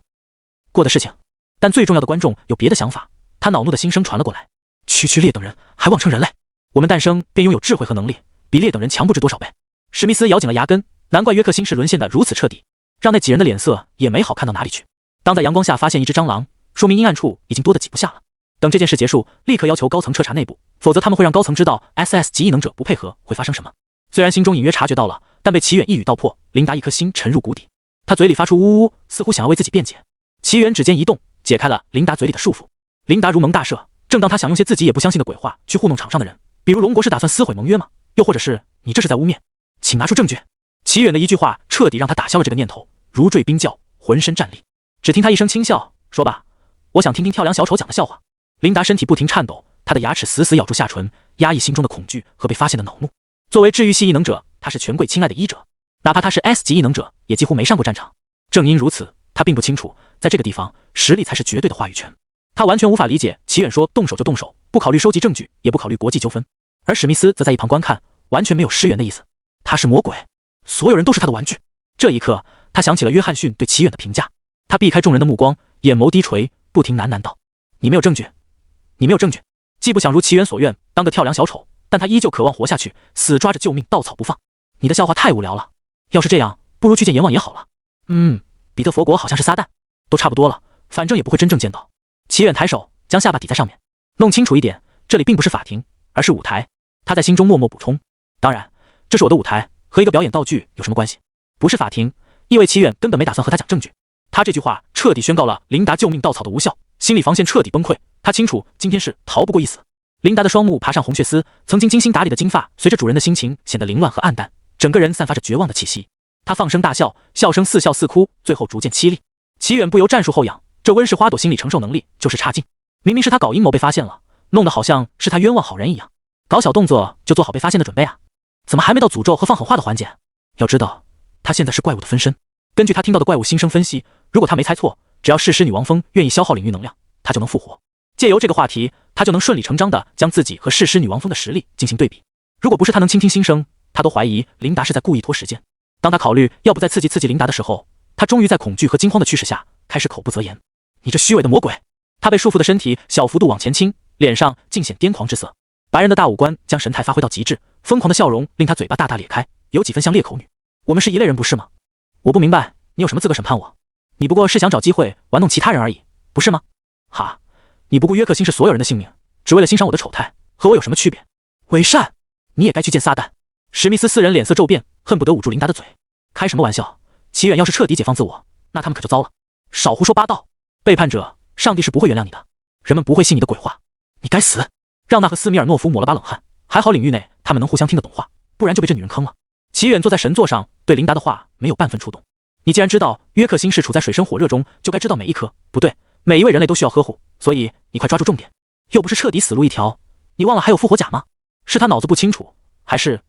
过的事情。但最重要的观众有别的想法，他恼怒的心声传了过来：区猎等人还妄称人类，我们诞生便拥有智慧和能力，比猎等人强不知多少倍。史密斯咬紧了牙根，难怪约克星是沦陷得如此彻底，让那几人的脸色也没好看到哪里去。当在阳光下发现一只蟑螂，说明阴暗处已经多得挤不下了。等这件事结束，立刻要求高层彻查内部，否则他们会让高层知道 SS 级异能者不配合会发生什么。虽然心中隐约察觉到了，但被奇远一语道破，琳达一颗心沉入谷底。他嘴里发出呜呜，似乎想要为自己辩解。奇远指尖一动，解开了琳达嘴里的束缚。琳达如蒙大赦，正当他想用些自己也不相信的鬼话去糊弄场上的人，比如龙国是打算撕毁盟约吗？又或者是你这是在污蔑？请拿出证据。奇远的一句话彻底让他打消了这个念头，如坠冰窖，浑身战栗。只听他一声轻笑，说吧，我想听听跳梁小丑讲的笑话。琳达身体不停颤抖，她的牙齿死死咬住下唇，压抑心中的恐惧和被发现的恼怒。作为治愈系异能者，他是权贵亲爱的医者，哪怕他是 S 级异能者，也几乎没上过战场。正因如此，他并不清楚，在这个地方，实力才是绝对的话语权。他完全无法理解奇远说动手就动手，不考虑收集证据，也不考虑国际纠纷。而史密斯则在一旁观看，完全没有施援的意思。他是魔鬼，所有人都是他的玩具。这一刻，他想起了约翰逊对奇远的评价。他避开众人的目光，眼眸低垂，不停喃喃道：你没有证据，你没有证据。既不想如奇远所愿当个跳梁小丑，但他依旧渴望活下去，死抓着救命稻草不放。你的笑话太无聊了，要是这样，不如去见阎王也好了。彼得佛国好像是撒旦，都差不多了，反正也不会真正见到。奇远抬手将下巴抵在上面，弄清楚一点，这里并不是法庭，而是舞台。他在心中默默补充，当然，这是我的舞台，和一个表演道具有什么关系？不是法庭，意味奇远根本没打算和他讲证据。他这句话彻底宣告了琳达救命稻草的无效，心理防线彻底崩溃。他清楚今天是逃不过一死。琳达的双目爬上红血丝，曾经精心打理的金发随着主人的心情显得凌乱和暗淡，整个人散发着绝望的气息。他放声大笑，笑声似笑似哭，最后逐渐凄厉。奇远不由战术后仰，这温室花朵心理承受能力就是差劲。明明是他搞阴谋被发现了，弄得好像是他冤枉好人一样。搞小动作就做好被发现的准备啊！怎么还没到诅咒和放狠话的环节？要知道，他现在是怪物的分身。根据他听到的怪物心声分析，如果他没猜错，只要誓师女王峰愿意消耗领域能量，他就能复活。借由这个话题，他就能顺理成章地将自己和誓师女王峰的实力进行对比。如果不是他能倾听心声，他都怀疑琳达是在故意拖时间。当他考虑要不再刺激琳达的时候，他终于在恐惧和惊慌的驱使下开始口不择言：你这虚伪的魔鬼！他被束缚的身体小幅度往前倾，脸上尽显癫狂之色。白人的大五官将神态发挥到极致，疯狂的笑容令他嘴巴大大咧开，有几分像裂口女。我们是一类人不是吗？我不明白你有什么资格审判我？你不过是想找机会玩弄其他人而已，不是吗？哈，你不顾约克星是所有人的性命，只为了欣赏我的丑态，和我有什么区别？伪善，你也该去见撒旦！史密斯四人脸色骤变，恨不得捂住琳达的嘴。开什么玩笑？奇远要是彻底解放自我，那他们可就糟了。少胡说八道！背叛者，上帝是不会原谅你的。人们不会信你的鬼话。你该死！让那和斯米尔诺夫抹了把冷汗。还好领域内他们能互相听得懂话，不然就被这女人坑了。奇远坐在神座上，对琳达的话没有半分触动。你既然知道约克星是处在水深火热中，就该知道每一颗不对，每一位人类都需要呵护，所以你快抓住重点。又不是彻底死路一条，你忘了还有复活甲吗？是他脑子不清楚，还是，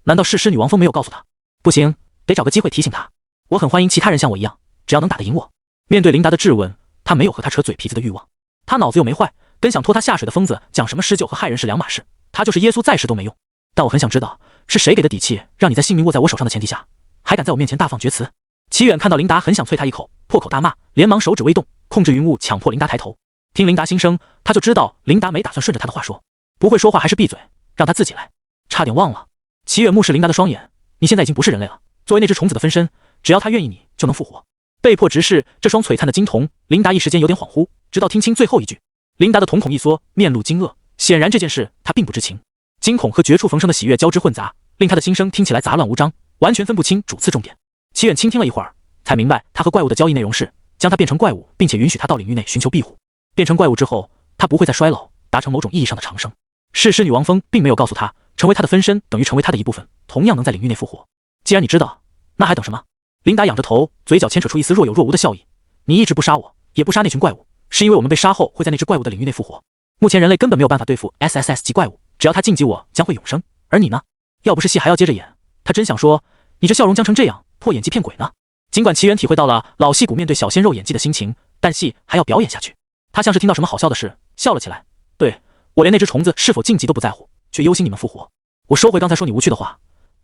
难道是狮女王峰没有告诉他？不行，得找个机会提醒他。我很欢迎其他人像我一样，只要能打得赢我。面对琳达的质问，他没有和他扯嘴皮子的欲望。他脑子又没坏，跟想拖他下水的疯子讲什么施救和害人是两码事。他就是耶稣在世都没用。但我很想知道，是谁给的底气，让你在性命握在我手上的前提下，还敢在我面前大放厥词？齐远看到琳达很想啐他一口，破口大骂，连忙手指微动，控制云雾，强迫琳达抬头。听琳达心声，他就知道琳达没打算顺着他的话说，不会说话还是闭嘴，让他自己来。差点忘了，齐远目视琳达的双眼，你现在已经不是人类了，作为那只虫子的分身，只要他愿意，你就能复活。被迫直视这双璀璨的金瞳，琳达一时间有点恍惚，直到听清最后一句，琳达的瞳孔一缩，面露惊愕，显然这件事他并不知情。惊恐和绝处逢生的喜悦交织混杂，令他的心声听起来杂乱无章，完全分不清主次重点。齐远倾听了一会儿，才明白他和怪物的交易内容是将他变成怪物，并且允许他到领域内寻求庇护。变成怪物之后，他不会再衰老，达成某种意义上的长生。弑狮女王峰并没有告诉他，成为他的分身等于成为他的一部分，同样能在领域内复活。既然你知道，那还等什么？琳达仰着头，嘴角牵扯出一丝若有若无的笑意。你一直不杀我，也不杀那群怪物，是因为我们被杀后会在那只怪物的领域内复活。目前人类根本没有办法对付 SSS 级怪物，只要他晋级我将会永生。而你呢？要不是戏还要接着演，他真想说你这笑容僵成这样，破演技骗鬼呢。尽管齐元体会到了老戏骨面对小鲜肉演技的心情，但戏还要表演下去。他像是听到什么好笑的事，笑了起来。对，我连那只虫子是否晋级都不在乎，却忧心你们复活。我收回刚才说你无趣的话，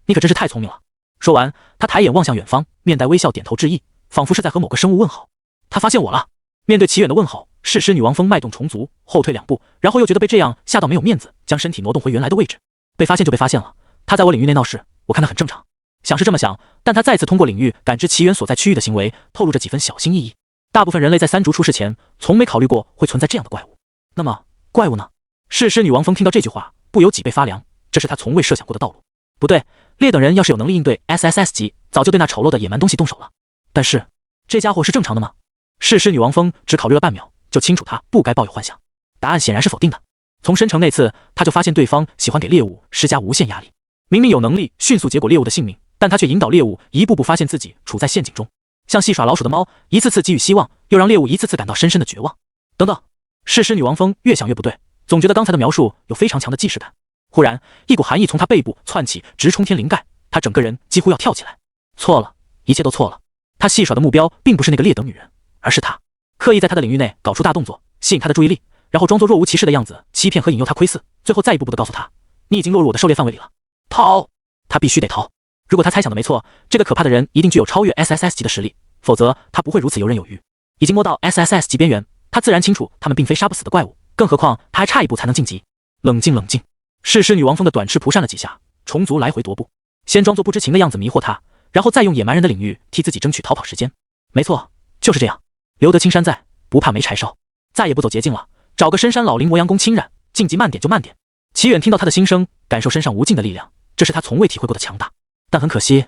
你可真是太聪明了。说完，他抬眼望向远方，面带微笑点头致意，仿佛是在和某个生物问好。他发现我了。面对齐远的问候，弑狮女王峰脉动重足，后退2步，然后又觉得被这样吓到没有面子，将身体挪动回原来的位置。被发现就被发现了，他在我领域内闹事，我看他很正常。想是这么想，但他再次通过领域感知齐远所在区域的行为，透露着几分小心翼翼。大部分人类在三烛出世前，从没考虑过会存在这样的怪物。那么，怪物呢？弑狮女王峰听到这句话，不由脊背发凉，这是他从未设想过的道路。不对，猎等人要是有能力应对 SSS 级，早就对那丑陋的野蛮东西动手了。但是，这家伙是正常的吗？弑狮女王峰只考虑了半秒，就清楚他不该抱有幻想。答案显然是否定的。从申城那次，他就发现对方喜欢给猎物施加无限压力。明明有能力迅速结果猎物的性命，但他却引导猎物一步步发现自己处在陷阱中，像戏耍老鼠的猫，一次次给予希望，又让猎物一次次感到深深的绝望。等等，弑狮女王峰越想越不对，总觉得刚才的描述有非常强的既视感。忽然，一股寒意从他背部窜起，直冲天灵盖，他整个人几乎要跳起来。错了，一切都错了。他戏耍的目标并不是那个劣等女人，而是他，刻意在他的领域内搞出大动作，吸引他的注意力，然后装作若无其事的样子，欺骗和引诱他窥伺，最后再一步步的告诉他，你已经落入我的狩猎范围里了。逃！他必须得逃。如果他猜想的没错，这个可怕的人一定具有超越 SSS 级的实力，否则他不会如此游刃有余。已经摸到 SSS 级边缘，他自然清楚他们并非杀不死的怪物，更何况他还差一步才能晋级。冷静冷静。弑狮女王峰的短翅扑扇了几下，虫族来回踱步，先装作不知情的样子迷惑他，然后再用野蛮人的领域替自己争取逃跑时间。没错，就是这样。留得青山在，不怕没柴烧。再也不走捷径了，找个深山老林磨洋工侵染，晋级慢点就慢点。齐远听到他的心声，感受身上无尽的力量，这是他从未体会过的强大。但很可惜，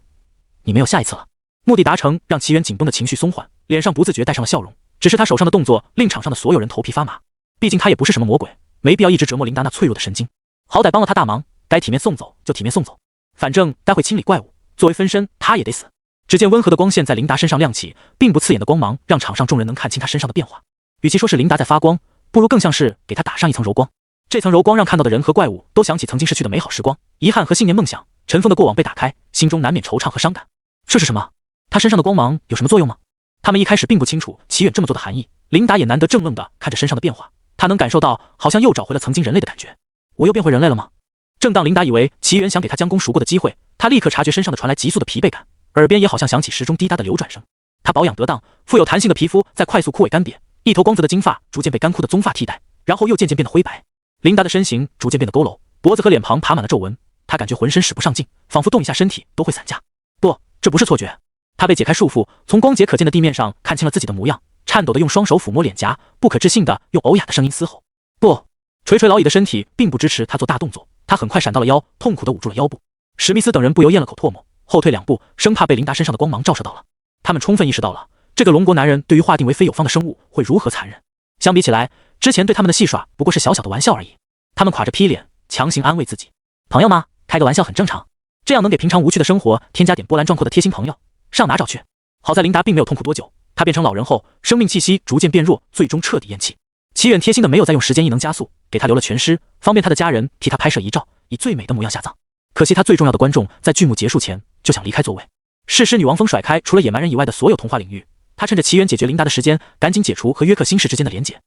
你没有下一次了。目的达成让齐远紧绷的情绪松缓，脸上不自觉带上了笑容。只是他手上的动作令场上的所有人头皮发麻。毕竟他也不是什么魔鬼，没必要一直折磨琳达那脆弱的神经。好歹帮了他大忙，该体面送走就体面送走。反正待会清理怪物，作为分身他也得死。只见温和的光线在琳达身上亮起，并不刺眼的光芒让场上众人能看清他身上的变化。与其说是琳达在发光，不如更像是给他打上一层柔光。这层柔光让看到的人和怪物都想起曾经逝去的美好时光，遗憾和信念梦想，尘封的过往被打开，心中难免惆怅和伤感。这是什么？他身上的光芒有什么作用吗？他们一开始并不清楚齐远这么做的含义，琳达也难得怔愣地看着身上的变化，他能感受到好像又找回了曾经人类的感觉。我又变回人类了吗？正当琳达以为齐远想给他将功赎过的机会，他立刻察觉身上的传来急速的疲惫感，耳边也好像响起时钟滴答的流转声。他保养得当，富有弹性的皮肤在快速枯萎干瘪，一头光泽的金发逐渐被干枯的棕发替代，然后又渐渐变得灰白。琳达的身形逐渐变得佝偻，脖子和脸庞爬满了皱纹，他感觉浑身使不上劲，仿佛动一下身体都会散架。不，这不是错觉。他被解开束缚，从光洁可见的地面上看清了自己的模样，颤抖地用双手抚摸脸颊，不可置信地用呕哑的声音嘶吼。不！垂垂老矣的身体并不支持他做大动作，他很快闪到了腰，痛苦地捂住了腰部。史密斯等人不由咽了口唾沫，后退2步，生怕被琳达身上的光芒照射到了。他们充分意识到了这个龙国男人对于划定为非有方的生物会如何残忍。相比起来，之前对他们的戏耍不过是小小的玩笑而已。他们垮着披脸，强行安慰自己：朋友吗？开个玩笑很正常，这样能给平常无趣的生活添加点波澜壮阔的贴心朋友，上哪找去？好在琳达并没有痛苦多久，她变成老人后，生命气息逐渐变弱，最终彻底咽气。齐远贴心的没有再用时间异能加速，给他留了全尸，方便他的家人替他拍摄遗照，以最美的模样下葬。可惜他最重要的观众在剧目结束前就想离开座位。逝尸女王蜂甩开除了野蛮人以外的所有童话领域，他趁着奇缘解决琳达的时间，赶紧解除和约克星矢之间的连结。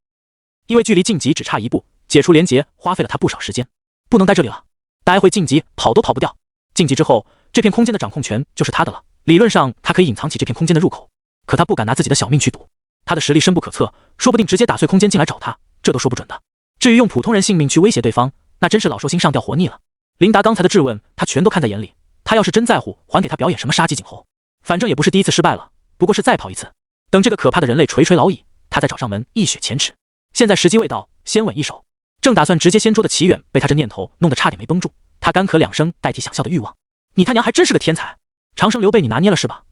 因为距离晋级只差一步，解除连结花费了他不少时间。不能待这里了，待会晋级跑都跑不掉。晋级之后，这片空间的掌控权就是他的了。理论上，他可以隐藏起这片空间的入口，可他不敢拿自己的小命去赌。他的实力深不可测，说不定直接打碎空间进来找他，这都说不准的。至于用普通人性命去威胁对方，那真是老寿星上吊活腻了。琳达刚才的质问，他全都看在眼里。他要是真在乎，还给他表演什么杀鸡儆猴？反正也不是第一次失败了，不过是再跑一次。等这个可怕的人类垂垂老矣，他再找上门一雪前耻。现在时机未到，先稳一手。正打算直接掀桌的齐远，被他这念头弄得差点没绷住。他干咳两声，代替想笑的欲望。你他娘还真是个天才！长生流被你拿捏了是吧？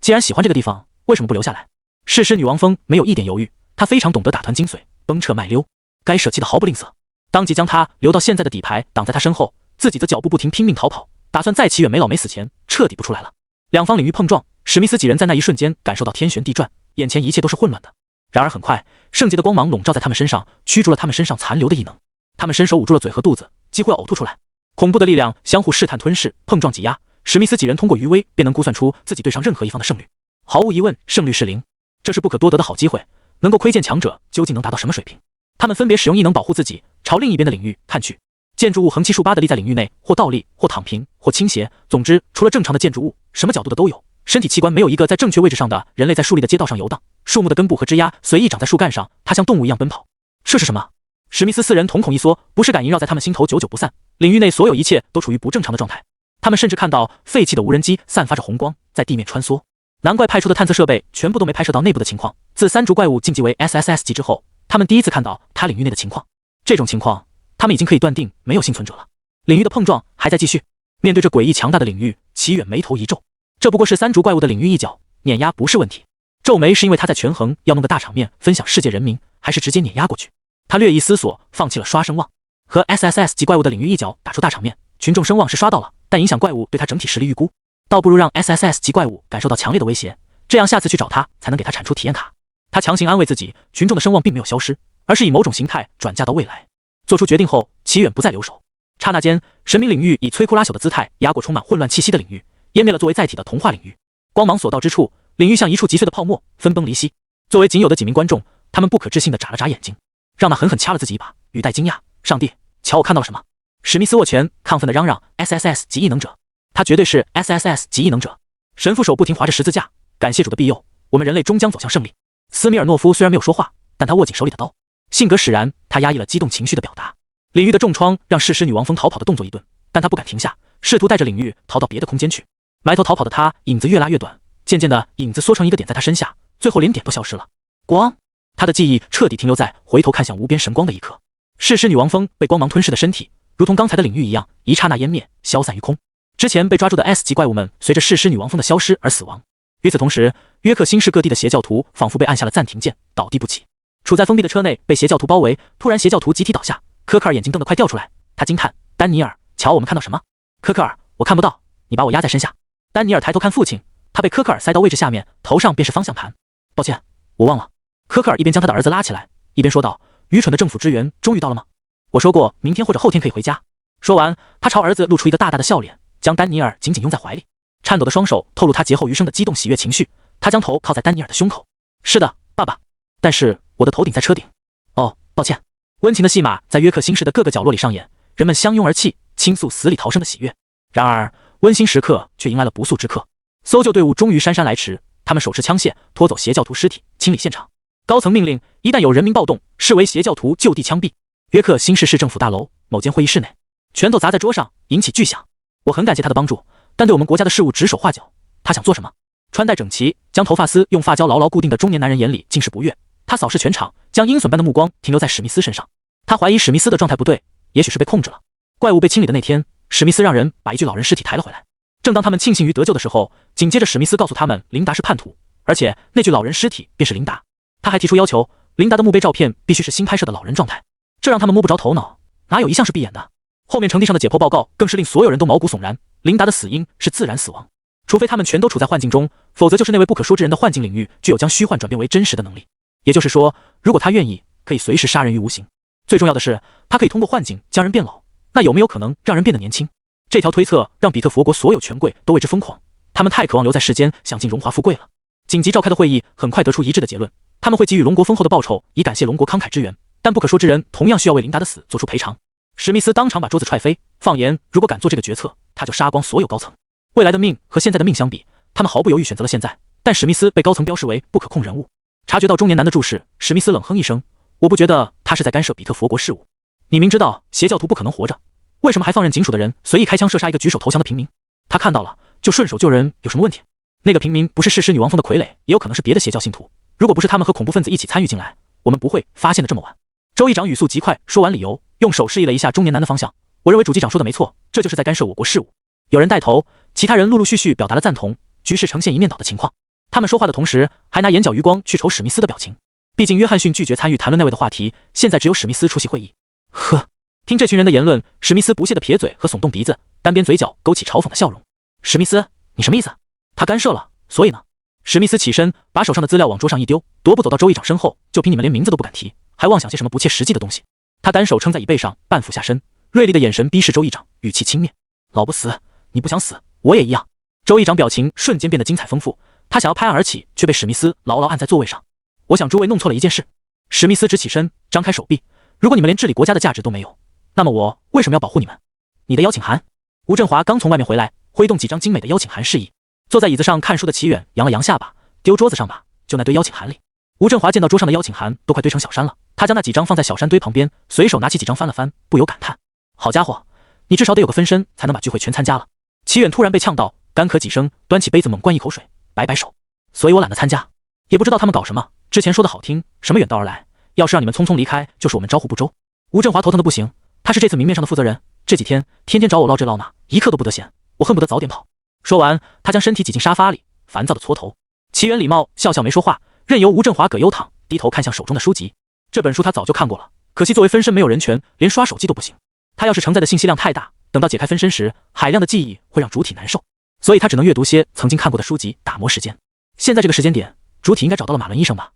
既然喜欢这个地方，为什么不留下来？逝尸女王蜂没有一点犹豫，她非常懂得打团精髓，崩撤卖溜，该舍弃的毫不吝啬，当即将他留到现在的底牌挡在他身后，自己的脚步不停拼命逃跑，打算在齐远没老没死前彻底不出来了。两方领域碰撞，史密斯几人在那一瞬间感受到天旋地转，眼前一切都是混乱的。然而很快，圣洁的光芒笼罩在他们身上，驱逐了他们身上残留的异能。他们伸手捂住了嘴和肚子，几乎要呕吐出来。恐怖的力量相互试探吞噬，碰撞挤压，史密斯几人通过余威便能估算出自己对上任何一方的胜率。毫无疑问，胜率是0，这是不可多得的好机会。能够窥见强者究竟能达到什么水平？他们分别使用异能保护自己，朝另一边的领域看去。建筑物横七竖八地立在领域内，或倒立，或躺平，或倾斜。总之，除了正常的建筑物，什么角度的都有。身体器官没有一个在正确位置上的。人类在树立的街道上游荡，树木的根部和枝丫随意长在树干上，它像动物一样奔跑。这是什么？史密斯四人瞳孔一缩，不适感萦绕在他们心头，久久不散。领域内所有一切都处于不正常的状态。他们甚至看到废弃的无人机散发着红光，在地面穿梭。难怪派出的探测设备全部都没拍摄到内部的情况。自三足怪物晋级为 SSS 级之后，他们第一次看到他领域内的情况。这种情况，他们已经可以断定没有幸存者了。领域的碰撞还在继续。面对这诡异强大的领域，齐远眉头一皱。这不过是三足怪物的领域一角，碾压不是问题。皱眉是因为他在权衡要弄个大场面分享世界人民，还是直接碾压过去。他略一思索，放弃了刷声望。和 SSS 级怪物的领域一角打出大场面，群众声望是刷到了，但影响怪物对他整体实力预估，倒不如让 SSS 级怪物感受到强烈的威胁，这样下次去找他才能给他产出体验卡。他强行安慰自己，群众的声望并没有消失，而是以某种形态转嫁到未来。做出决定后，齐远不再留手。刹那间，神明领域以摧枯拉朽的姿态压过充满混乱气息的领域，湮灭了作为载体的童话领域。光芒所到之处，领域像一触即碎的泡沫，分崩离析。作为仅有的几名观众，他们不可置信地眨了眨眼睛，让那狠狠掐了自己一把，语带惊讶：上帝，瞧我看到了什么？史密斯握拳，亢奋地嚷嚷 ：SSS 级异能者，他绝对是 SSS 级异能者！神父手不停划着十字架，感谢主的庇佑，我们人类终将走向胜利。斯米尔诺夫虽然没有说话，但他握紧手里的刀，性格使然，他压抑了激动情绪的表达。领域的重创让逝尸女王蜂逃跑的动作一顿，但他不敢停下，试图带着领域逃到别的空间去。埋头逃跑的他，影子越拉越短，渐渐的，影子缩成一个点在他身下，最后连点都消失了。光，他的记忆彻底停留在回头看向无边神光的一刻。逝尸女王蜂被光芒吞噬的身体，如同刚才的领域一样，一刹那湮灭，消散于空。之前被抓住的 S 级怪物们随着逝尸女王蜂的消失而死亡。与此同时，约克星市各地的邪教徒仿佛被按下了暂停键，倒地不起。处在封闭的车内被邪教徒包围，突然邪教徒集体倒下。科克尔眼睛瞪得快掉出来，他惊叹：丹尼尔，瞧我们看到什么？科克尔，我看不到，你把我压在身下。丹尼尔抬头看父亲，他被科克尔塞到位置下面，头上便是方向盘。抱歉，我忘了。科克尔一边将他的儿子拉起来，一边说道：愚蠢的政府支援终于到了吗？我说过明天或者后天可以回家。说完，他朝儿子露出一个大大的笑脸，将丹尼尔紧紧拥在怀里，颤抖的双手透露他劫后余生的激动喜悦情绪。他将头靠在丹尼尔的胸口。是的，爸爸。但是我的头顶在车顶。哦，抱歉。温情的戏码在约克星市的各个角落里上演，人们相拥而泣，倾诉死里逃生的喜悦。然而，温馨时刻却迎来了不速之客。搜救队伍终于姗姗来迟，他们手持枪械，拖走邪教徒尸体，清理现场。高层命令，一旦有人民暴动，视为邪教徒就地枪毙。约克星市市政府大楼某间会议室内，拳头砸在桌上，引起巨响。我很感谢他的帮助，但对我们国家的事务指手画脚。他想做什么？穿戴整齐，将头发丝用发胶牢牢固定的中年男人眼里尽是不悦。他扫视全场，将鹰隼般的目光停留在史密斯身上。他怀疑史密斯的状态不对，也许是被控制了。怪物被清理的那天，史密斯让人把一具老人尸体抬了回来。正当他们庆幸于得救的时候，紧接着史密斯告诉他们，琳达是叛徒，而且那具老人尸体便是琳达。他还提出要求，琳达的墓碑照片必须是新拍摄的老人状态，这让他们摸不着头脑，哪有一项是闭眼的？后面呈递上的解剖报告更是令所有人都毛骨悚然。琳达的死因是自然死亡，除非他们全都处在幻境中，否则就是那位不可说之人的幻境领域具有将虚幻转变为真实的能力。也就是说，如果他愿意，可以随时杀人于无形。最重要的是，他可以通过幻境将人变老。那有没有可能让人变得年轻？这条推测让比特佛国所有权贵都为之疯狂，他们太渴望留在世间，享尽荣华富贵了。紧急召开的会议很快得出一致的结论，他们会给予龙国丰厚的报酬，以感谢龙国慷慨支援，但不可说之人同样需要为琳达的死做出赔偿。史密斯当场把桌子踹飞，放言如果敢做这个决策，他就杀光所有高层。未来的命和现在的命相比，他们毫不犹豫选择了现在，但史密斯被高层标示为不可控人物。察觉到中年男的注视，史密斯冷哼一声，我不觉得他是在干涉比特佛国事务。你明知道邪教徒不可能活着，为什么还放任警署的人随意开枪射杀一个举手投降的平民？他看到了就顺手救人，有什么问题？那个平民不是弑师女王峰的傀儡，也有可能是别的邪教信徒。如果不是他们和恐怖分子一起参与进来，我们不会发现的这么晚。周议长语速极快，说完理由，用手示意了一下中年男的方向。我认为主机长说的没错，这就是在干涉我国事务。有人带头，其他人陆陆续续表达了赞同，局势呈现一面倒的情况。他们说话的同时，还拿眼角余光去瞅史密斯的表情。毕竟约翰逊拒绝参与谈论那位的话题，现在只有史密斯出席会议。呵，听这群人的言论，史密斯不屑地撇嘴和耸动鼻子，单边嘴角勾起嘲讽的笑容。史密斯，你什么意思？他干涉了，所以呢？史密斯起身，把手上的资料往桌上一丢，踱步走到周议长身后，就凭你们连名字都不敢提，还妄想些什么不切实际的东西？他单手撑在椅背上，半俯下身，锐利的眼神逼视周议长，语气轻蔑：老不死，你不想死，我也一样。周议长表情瞬间变得精彩丰富，他想要拍案而起，却被史密斯牢牢按在座位上。我想诸位弄错了一件事。史密斯直起身，张开手臂，如果你们连治理国家的价值都没有，那么我为什么要保护你们？你的邀请函。吴振华刚从外面回来，挥动几张精美的邀请函示意。坐在椅子上看书的齐远扬了扬下巴，丢桌子上吧，就那堆邀请函里。吴振华见到桌上的邀请函都快堆成小山了，他将那几张放在小山堆旁边，随手拿起几张翻了翻，不由感叹：好家伙，你至少得有个分身才能把聚会全参加了。齐远突然被呛到，干咳几声，端起杯子猛灌一口水，摆摆手。所以我懒得参加，也不知道他们搞什么。之前说的好听，什么远道而来，要是让你们匆匆离开，就是我们招呼不周。吴振华头疼的不行，他是这次明面上的负责人，这几天天天找我唠这唠那，一刻都不得闲，我恨不得早点跑。说完，他将身体挤进沙发里，烦躁的搓头。齐远礼貌笑笑没说话，任由吴振华葛优躺，低头看向手中的书籍。这本书他早就看过了，可惜作为分身没有人权，连刷手机都不行。他要是承载的信息量太大，等到解开分身时，海量的记忆会让主体难受，所以他只能阅读些曾经看过的书籍打磨时间。现在这个时间点，主体应该找到了马伦医生吧？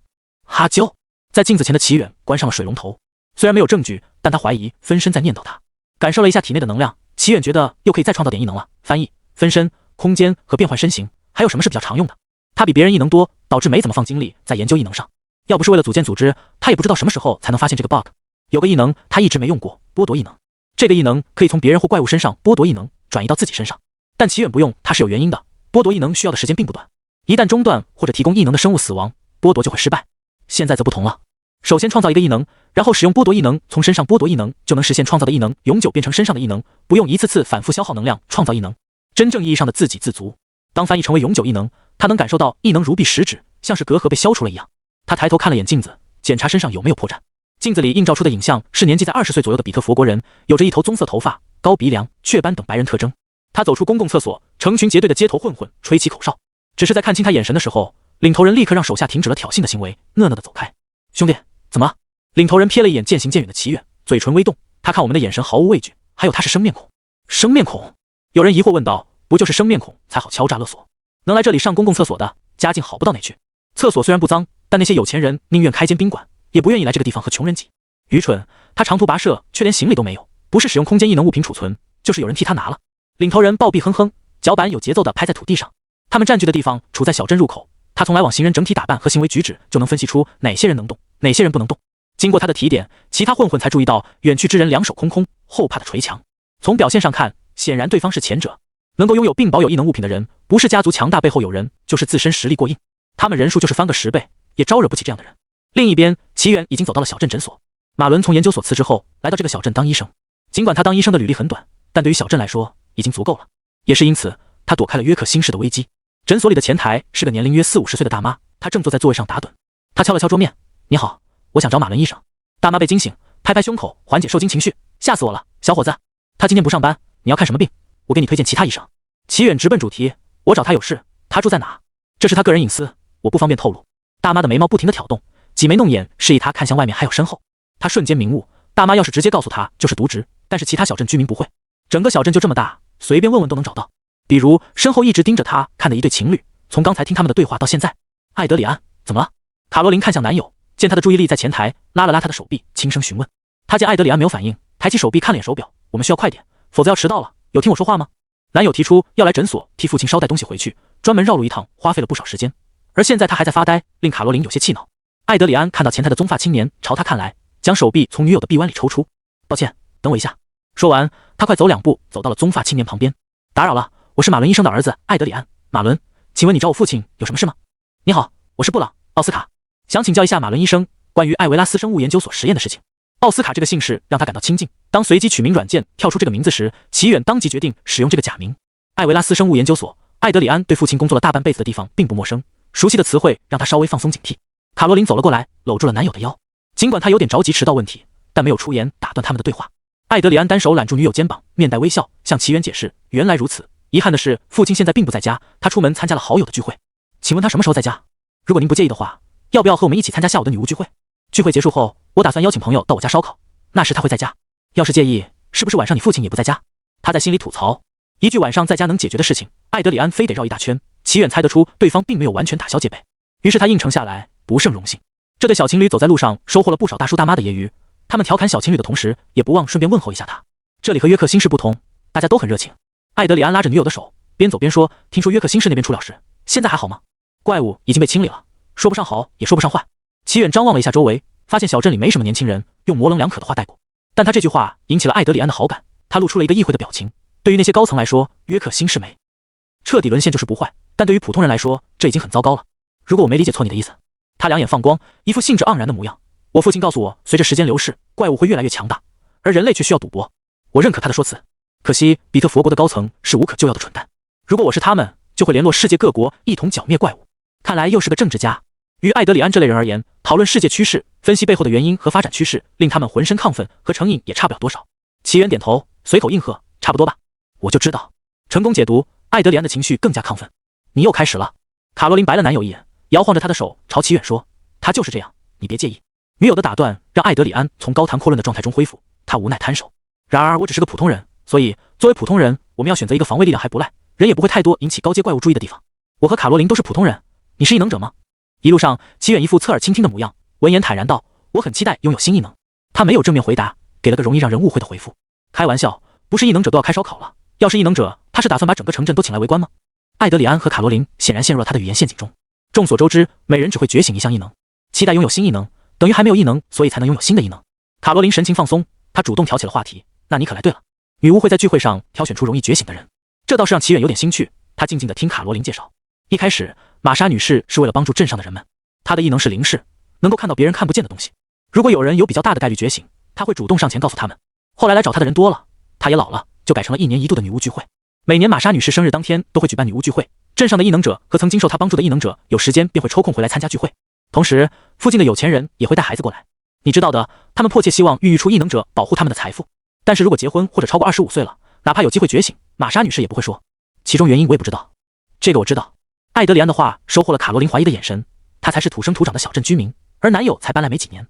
哈啾！在镜子前的齐远关上了水龙头，虽然没有证据，但他怀疑分身在念叨他。感受了一下体内的能量，齐远觉得又可以再创造点异能了。翻译、分身、空间和变换身形，还有什么是比较常用的？他比别人异能多，导致没怎么放精力在研究异能上。要不是为了组建组织，他也不知道什么时候才能发现这个 bug。有个异能他一直没用过，剥夺异能。这个异能可以从别人或怪物身上剥夺异能，转移到自己身上。但齐远不用，他是有原因的。剥夺异能需要的时间并不短，一旦中断或者提供异能的生物死亡，剥夺就会失败。现在则不同了，首先创造一个异能，然后使用剥夺异能从身上剥夺异能，就能实现创造的异能永久变成身上的异能，不用一次次反复消耗能量创造异能，真正意义上的自给自足。当翻译成为永久异能，他能感受到异能如臂使指，像是隔阂被消除了一样。他抬头看了眼镜子，检查身上有没有破绽。镜子里映照出的影像是年纪在20岁左右的比特佛国人，有着一头棕色头发、高鼻梁、雀斑等白人特征。他走出公共厕所，成群结队的街头混混吹起口哨。只是在看清他眼神的时候，领头人立刻让手下停止了挑衅的行为，讷讷地走开。兄弟，怎么？领头人瞥了一眼渐行渐远的齐远，嘴唇微动。他看我们的眼神毫无畏惧，还有他是生面孔。生面孔？有人疑惑问道。不就是生面孔才好敲诈勒索？能来这里上公共厕所的，家境好不到哪去。厕所虽然不脏，但那些有钱人宁愿开间宾馆，也不愿意来这个地方和穷人挤。愚蠢，他长途跋涉，却连行李都没有，不是使用空间异能物品储存，就是有人替他拿了。领头人暴毙哼哼，脚板有节奏地拍在土地上。他们占据的地方处在小镇入口，他从来往行人整体打扮和行为举止就能分析出哪些人能动，哪些人不能动。经过他的提点，其他混混才注意到远去之人两手空空，后怕的捶墙。从表现上看，显然对方是前者。能够拥有并保有异能物品的人，不是家族强大背后有人，就是自身实力过硬。他们人数就是翻个10倍，也招惹不起这样的人。另一边，齐远已经走到了小镇诊所。马伦从研究所辞职后，来到这个小镇当医生。尽管他当医生的履历很短，但对于小镇来说已经足够了。也是因此，他躲开了约克星市的危机。诊所里的前台是个年龄约40-50岁的大妈，她正坐在座位上打盹。她敲了敲桌面：“你好，我想找马伦医生。”大妈被惊醒，拍拍胸口，缓解受惊情绪：“吓死我了，小伙子！他今天不上班，你要看什么病？我给你推荐其他医生。”齐远直奔主题：“我找他有事，他住在哪？这是他个人隐私，我不方便透露。”大妈的眉毛不停地挑动，挤眉弄眼，示意他看向外面还有身后。他瞬间明悟，大妈要是直接告诉他就是渎职，但是其他小镇居民不会。整个小镇就这么大，随便问问都能找到。比如身后一直盯着他看的一对情侣，从刚才听他们的对话到现在。艾德里安，怎么了？卡罗琳看向男友，见他的注意力在前台，拉了拉他的手臂，轻声询问。他见艾德里安没有反应，抬起手臂看了眼手表：“我们需要快点，否则要迟到了。有听我说话吗？男友提出要来诊所替父亲捎带东西回去，专门绕路一趟，花费了不少时间。而现在他还在发呆，令卡罗琳有些气恼。艾德里安看到前台的棕发青年朝他看来，将手臂从女友的臂弯里抽出。抱歉，等我一下。说完，他快走2步走到了棕发青年旁边。打扰了，我是马伦医生的儿子艾德里安。马伦，请问你找我父亲有什么事吗？你好，我是布朗奥斯卡，想请教一下马伦医生关于艾维拉斯生物研究所实验的事情。奥斯卡这个姓氏让他感到亲近。当随机取名软件跳出这个名字时，齐远当即决定使用这个假名。艾维拉斯生物研究所，艾德里安对父亲工作了大半辈子的地方并不陌生，熟悉的词汇让他稍微放松警惕。卡罗琳走了过来，搂住了男友的腰。尽管他有点着急迟到问题，但没有出言打断他们的对话。艾德里安单手揽住女友肩膀，面带微笑，向齐远解释：原来如此，遗憾的是，父亲现在并不在家，他出门参加了好友的聚会。请问他什么时候在家？如果您不介意的话，要不要和我们一起参加下午的女巫聚会？聚会结束后，我打算邀请朋友到我家烧烤，那时他会在家。要是介意，是不是晚上你父亲也不在家？他在心里吐槽，一句晚上在家能解决的事情，艾德里安非得绕一大圈。齐远猜得出对方并没有完全打消戒备，于是他应承下来，不胜荣幸。这对小情侣走在路上，收获了不少大叔大妈的揶揄。他们调侃小情侣的同时，也不忘顺便问候一下他。这里和约克星市不同，大家都很热情。艾德里安拉着女友的手，边走边说：“听说约克星市那边出了事，现在还好吗？”怪物已经被清理了，说不上好，也说不上坏。齐远张望了一下周围，发现小镇里没什么年轻人，用模棱两可的话带过。但他这句话引起了艾德里安的好感，他露出了一个意会的表情。对于那些高层来说，约克星市没彻底沦陷就是不坏，但对于普通人来说，这已经很糟糕了。如果我没理解错你的意思，他两眼放光，一副兴致盎然的模样。我父亲告诉我，随着时间流逝，怪物会越来越强大，而人类却需要赌博。我认可他的说辞，可惜比特佛国的高层是无可救药的蠢蛋。如果我是他们，就会联络世界各国一同剿灭怪物。看来又是个政治家。于艾德里安这类人而言，讨论世界趋势，分析背后的原因和发展趋势，令他们浑身亢奋，和成瘾也差不了多少。齐远点头，随口应和：“差不多吧。”我就知道。成功解读，艾德里安的情绪更加亢奋。你又开始了。卡罗琳白了男友一眼，摇晃着他的手朝齐远说：“他就是这样，你别介意。”女友的打断让艾德里安从高谈阔论的状态中恢复，他无奈摊手。然而我只是个普通人，所以作为普通人，我们要选择一个防卫力量还不赖，人也不会太多引起高阶怪物注意的地方。我和卡罗琳都是普通人，你是异能者吗？一路上，齐远一副侧耳倾听的模样，闻言坦然道：“我很期待拥有新异能。”他没有正面回答，给了个容易让人误会的回复：“开玩笑，不是异能者都要开烧烤了。要是异能者，他是打算把整个城镇都请来围观吗？”艾德里安和卡罗琳显然陷入了他的语言陷阱中。众所周知，每人只会觉醒一项异能，期待拥有新异能，等于还没有异能，所以才能拥有新的异能。卡罗琳神情放松，她主动挑起了话题：“那你可来对了，女巫会在聚会上挑选出容易觉醒的人。”这倒是让齐远有点兴趣，他静静地听卡罗琳介绍。一开始，玛莎女士是为了帮助镇上的人们，她的异能是灵视，能够看到别人看不见的东西。如果有人有比较大的概率觉醒，她会主动上前告诉他们。后来来找她的人多了，她也老了，就改成了1年1度的女巫聚会。每年玛莎女士生日当天都会举办女巫聚会，镇上的异能者和曾经受她帮助的异能者有时间便会抽空回来参加聚会。同时，附近的有钱人也会带孩子过来。你知道的，他们迫切希望孕育出异能者保护他们的财富。但是如果结婚或者超过25岁了，哪怕有机会觉醒，玛莎女士也不会说。其中原因我也不知道。这个我知道。艾德里安的话收获了卡罗琳怀疑的眼神，她才是土生土长的小镇居民，而男友才搬来没几年。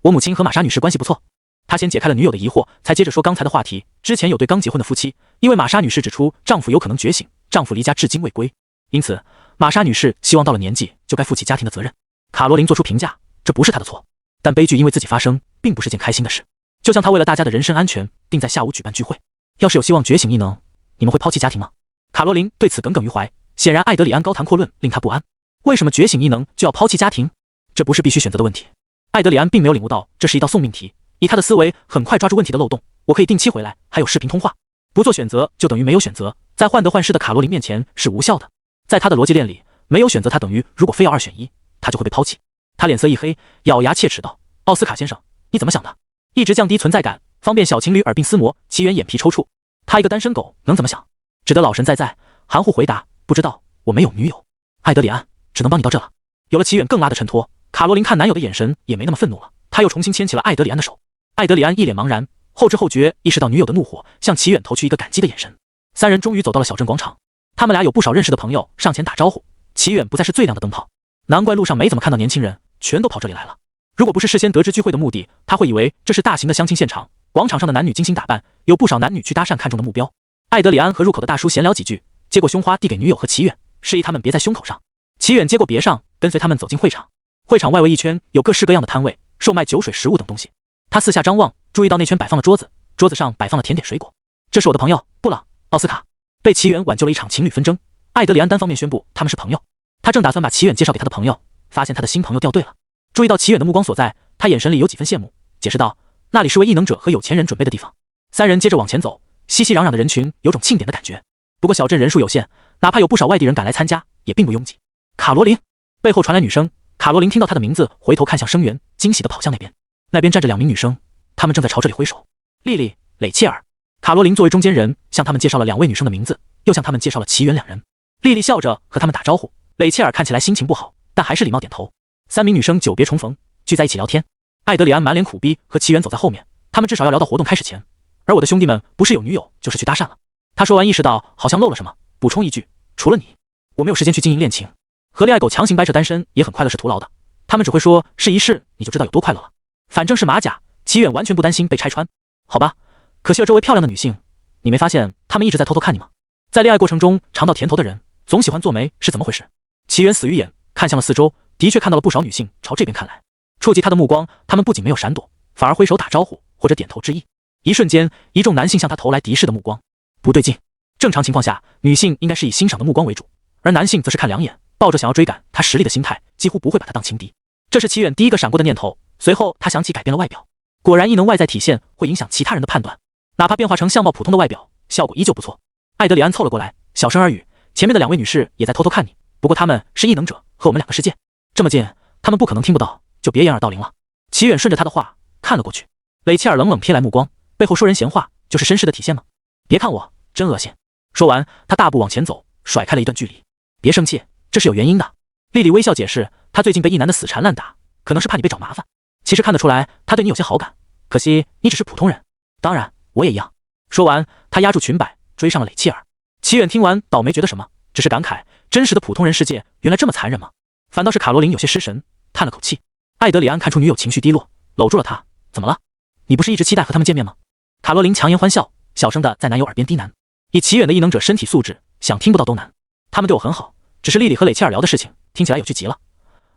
我母亲和玛莎女士关系不错。他先解开了女友的疑惑，才接着说刚才的话题。之前有对刚结婚的夫妻，因为玛莎女士指出丈夫有可能觉醒，丈夫离家至今未归，因此玛莎女士希望到了年纪就该负起家庭的责任。卡罗琳做出评价，这不是她的错，但悲剧因为自己发生，并不是件开心的事。就像她为了大家的人身安全，定在下午举办聚会。要是有希望觉醒异能，你们会抛弃家庭吗？卡罗琳对此耿耿于怀，显然艾德里安高谈阔论令她不安。为什么觉醒异能就要抛弃家庭？这不是必须选择的问题。艾德里安并没有领悟到这是一道送命题，以他的思维很快抓住问题的漏洞。我可以定期回来，还有视频通话。不做选择就等于没有选择，在患得患失的卡罗琳面前是无效的。在他的逻辑链里，没有选择他等于如果非要2选1，他就会被抛弃。他脸色一黑，咬牙切齿道：“奥斯卡先生，你怎么想的？一直降低存在感，方便小情侣耳鬓厮磨。”齐远眼皮抽搐，他一个单身狗能怎么想？只得老神在，含糊回答：“不知道，我没有女友。”艾德里安，只能帮你到这了。有了齐远更拉的衬托，卡罗琳看男友的眼神也没那么愤怒了。他又重新牵起了艾德里安的手。艾德里安一脸茫然，后知后觉意识到女友的怒火，向齐远投去一个感激的眼神。三人终于走到了小镇广场，他们俩有不少认识的朋友上前打招呼。齐远不再是最亮的灯泡，难怪路上没怎么看到年轻人，全都跑这里来了。如果不是事先得知聚会的目的，他会以为这是大型的相亲现场。广场上的男女精心打扮，有不少男女去搭讪看中的目标。艾德里安和入口的大叔闲聊几句，接过胸花递给女友和齐远，示意他们别在胸口上。齐远接过别上，跟随他们走进会场。会场外围一圈有各式各样的摊位，售卖酒水食物等东西。他四下张望，注意到那圈摆放了桌子，桌子上摆放了甜点水果。这是我的朋友布朗奥斯卡被齐远挽救了一场情侣纷争，艾德里安单方面宣布他们是朋友。他正打算把齐远介绍给他的朋友，发现他的新朋友掉队了。注意到齐远的目光所在，他眼神里有几分羡慕，解释道：“那里是为异能者和有钱人准备的地方。”三人接着往前走，熙熙攘攘的人群有种庆典的感觉。不过小镇人数有限，哪怕有不少外地人赶来参加，也并不拥挤。卡罗琳背后传来女声，卡罗琳听到他的名字，回头看向声源，惊喜地跑向那边。那边站着2名女生，她们正在朝这里挥手。莉莉、蕾切尔。卡罗琳作为中间人，向他们介绍了2位女生的名字，又向他们介绍了齐远2人。莉莉笑着和他们打招呼，蕾切尔看起来心情不好，但还是礼貌点头。3名女生久别重逢，聚在一起聊天。艾德里安满脸苦逼，和齐远走在后面，他们至少要聊到活动开始前。而我的兄弟们不是有女友，就是去搭讪了。他说完意识到好像漏了什么，补充一句：除了你，我没有时间去经营恋情。和恋爱狗强行掰扯单身也很快乐是徒劳的，他们只会说试一试你就知道有多快乐了。反正是马甲，齐远完全不担心被拆穿。好吧，可惜了周围漂亮的女性，你没发现他们一直在偷偷看你吗？在恋爱过程中尝到甜头的人总喜欢做媒，是怎么回事？齐远死鱼眼看向了四周，的确看到了不少女性朝这边看来。触及他的目光，他们不仅没有闪躲，反而挥手打招呼或者点头致意。一瞬间，一众男性向他投来敌视的目光。不对劲，正常情况下，女性应该是以欣赏的目光为主，而男性则是看两眼，抱着想要追赶他实力的心态，几乎不会把他当情敌。这是齐远第一个闪过的念头，随后他想起改变了外表。果然异能外在体现会影响其他人的判断，哪怕变化成相貌普通的外表，效果依旧不错。艾德里安凑了过来，小声耳语，前面的2位女士也在偷偷看你，不过她们是异能者，和我们2个世界这么近，她们不可能听不到，就别掩耳盗铃了。齐远顺着他的话看了过去，雷切尔冷冷瞥来目光，背后说人闲话就是绅士的体现吗？别看我，真恶心。说完，他大步往前走，甩开了一段距离。别生气，这是有原因的。莉莉微笑解释，她最近被一男的死缠烂打，可能是怕你被找麻烦。其实看得出来，他对你有些好感，可惜你只是普通人。当然，我也一样。说完，他压住裙摆，追上了蕾切尔。齐远听完，倒没觉得什么，只是感慨，真实的普通人世界原来这么残忍吗？反倒是卡罗琳有些失神，叹了口气。艾德里安看出女友情绪低落，搂住了她。怎么了？你不是一直期待和他们见面吗？卡罗琳强颜欢笑，小声的在男友耳边低喃。以齐远的异能者身体素质，想听不到都难。他们对我很好，只是莉莉和蕾切尔聊的事情听起来有趣极了，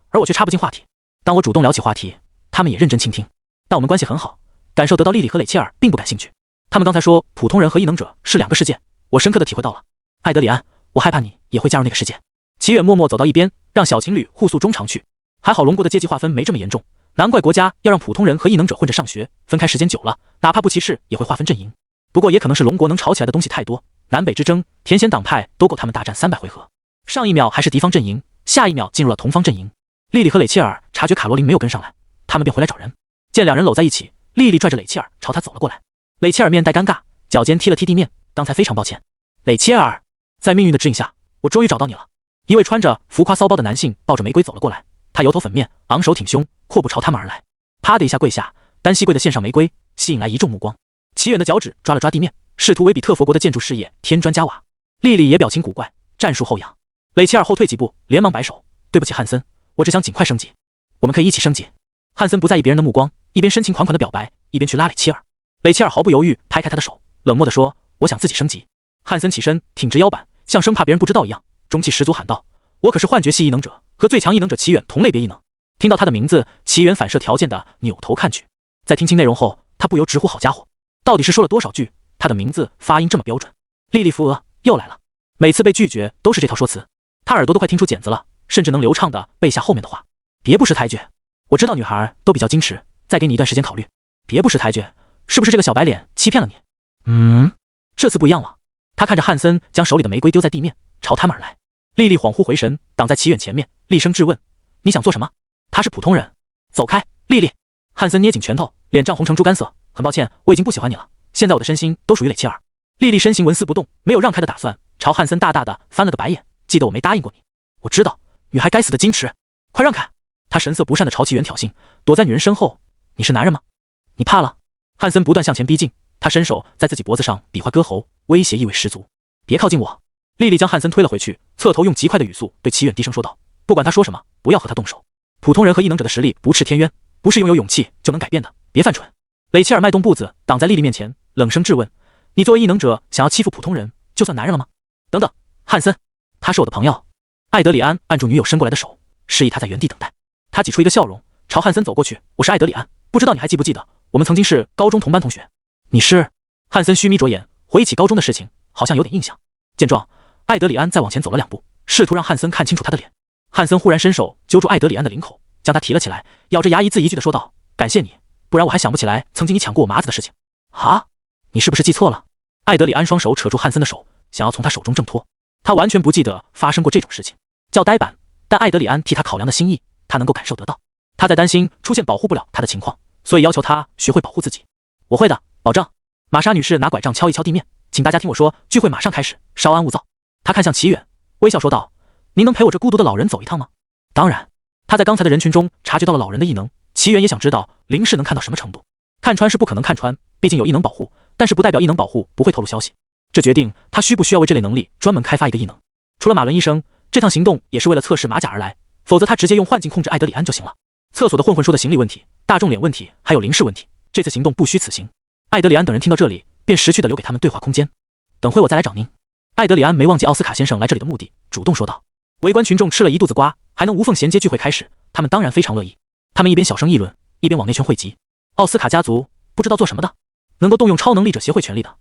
而我却插不进话题。当我主动聊起话题，他们也认真倾听。但我们关系很好，感受得到莉莉和蕾切尔并不感兴趣。他们刚才说普通人和异能者是2个世界，我深刻的体会到了。艾德里安，我害怕你也会加入那个世界。齐远默默走到一边，让小情侣互诉衷肠去。还好龙国的阶级划分没这么严重，难怪国家要让普通人和异能者混着上学，分开时间久了，哪怕不歧视也会划分阵营。不过也可能是龙国能吵起来的东西太多，南北之争、田贤党派都够他们大战300回合。上一秒还是敌方阵营，下一秒进入了同方阵营。莉莉和蕾切尔察觉卡罗琳没有跟上来，他们便回来找人。见2人搂在一起，莉莉拽着蕾切尔朝他走了过来。蕾切尔面带尴尬，脚尖踢了踢地面，刚才非常抱歉。蕾切尔，在命运的指引下，我终于找到你了。一位穿着浮夸骚包的男性抱着玫瑰走了过来，他油头粉面，昂首挺胸，阔步朝他们而来。啪的一下跪下，单膝跪的献上玫瑰，吸引来一众目光。齐远的脚趾抓了抓地面，试图为比特佛国的建筑事业添砖加瓦。莉莉也表情古怪，战术后仰。蕾切尔后退几步，连忙摆手：对不起汉森，我只想尽快升级，我们可以一起升级。汉森不在意别人的目光，一边深情款款的表白，一边去拉蕾切尔。蕾切尔毫不犹豫拍开他的手，冷漠地说：我想自己升级。汉森起身挺直腰板，像生怕别人不知道一样，中气十足喊道：我可是幻觉系异能者，和最强异能者齐远同类别异能。听到他的名字，齐远反射条件的扭头看去，在听清内容后，他不由直呼好家伙，到底是说了多少句他的名字发音这么标准？莉莉扶额又来了，每次被拒绝都是这套说辞，他耳朵都快听出茧子了，甚至能流畅的背下后面的话。别不识抬举，我知道女孩都比较矜持，再给你一段时间考虑。别不识抬举，是不是这个小白脸欺骗了你？这次不一样了。他看着汉森将手里的玫瑰丢在地面，朝他们而来。莉莉恍惚回神，挡在齐远前面，厉声质问：你想做什么？他是普通人，走开！莉莉。汉森捏紧拳头，脸涨红成猪肝色，很抱歉，我已经不喜欢你了，现在我的身心都属于蕾切尔。莉莉身形纹丝不动，没有让开的打算，朝汉森大大的翻了个白眼。记得我没答应过你。我知道，女孩该死的矜持，快让开！他神色不善的朝齐远挑衅，躲在女人身后。你是男人吗？你怕了？汉森不断向前逼近，他伸手在自己脖子上比划割喉，威胁意味十足。别靠近我！莉莉将汉森推了回去，侧头用极快的语速对齐远低声说道：不管他说什么，不要和他动手。普通人和异能者的实力不啻天渊，不是拥有勇气就能改变的，别犯蠢。蕾切尔迈动步子挡在莉莉面前，冷声质问：你作为异能者想要欺负普通人，就算男人了吗？等等，汉森，他是我的朋友。艾德里安按住女友伸过来的手，示意他在原地等待。他挤出一个笑容，朝汉森走过去：我是艾德里安，不知道你还记不记得，我们曾经是高中同班同学。你是？汉森虚眯着眼，回忆起高中的事情，好像有点印象。见状，艾德里安再往前走了2步，试图让汉森看清楚他的脸。汉森忽然伸手揪住艾德里安的领口，将他提了起来，咬着牙一字一句地说道：“感谢你，不然我还想不起来曾经你抢过我麻子的事情。”啊，你是不是记错了？艾德里安双手扯住汉森的手，想要从他手中挣脱。他完全不记得发生过这种事情，叫呆板。但艾德里安替他考量的心意，他能够感受得到。他在担心出现保护不了他的情况，所以要求他学会保护自己。我会的，保证。玛莎女士拿拐杖敲一敲地面，请大家听我说，聚会马上开始，稍安勿躁。他看向齐远，微笑说道：“您能陪我这孤独的老人走一趟吗？”当然。他在刚才的人群中察觉到了老人的异能，齐远也想知道林氏能看到什么程度。看穿是不可能看穿，毕竟有异能保护，但是不代表异能保护不会透露消息。这决定他需不需要为这类能力专门开发一个异能。除了马伦医生，这趟行动也是为了测试马甲而来，否则他直接用幻境控制艾德里安就行了。厕所的混混说的行李问题、大众脸问题，还有林氏问题，这次行动不虚此行。艾德里安等人听到这里，便识趣的留给他们对话空间。等会我再来找您。艾德里安没忘记奥斯卡先生来这里的目的，主动说道。围观群众吃了一肚子瓜，还能无缝衔接聚会开始，他们当然非常乐意。他们一边小声议论，一边往内圈汇集。奥斯卡家族不知道做什么的，能够动用超能力者协会权力的，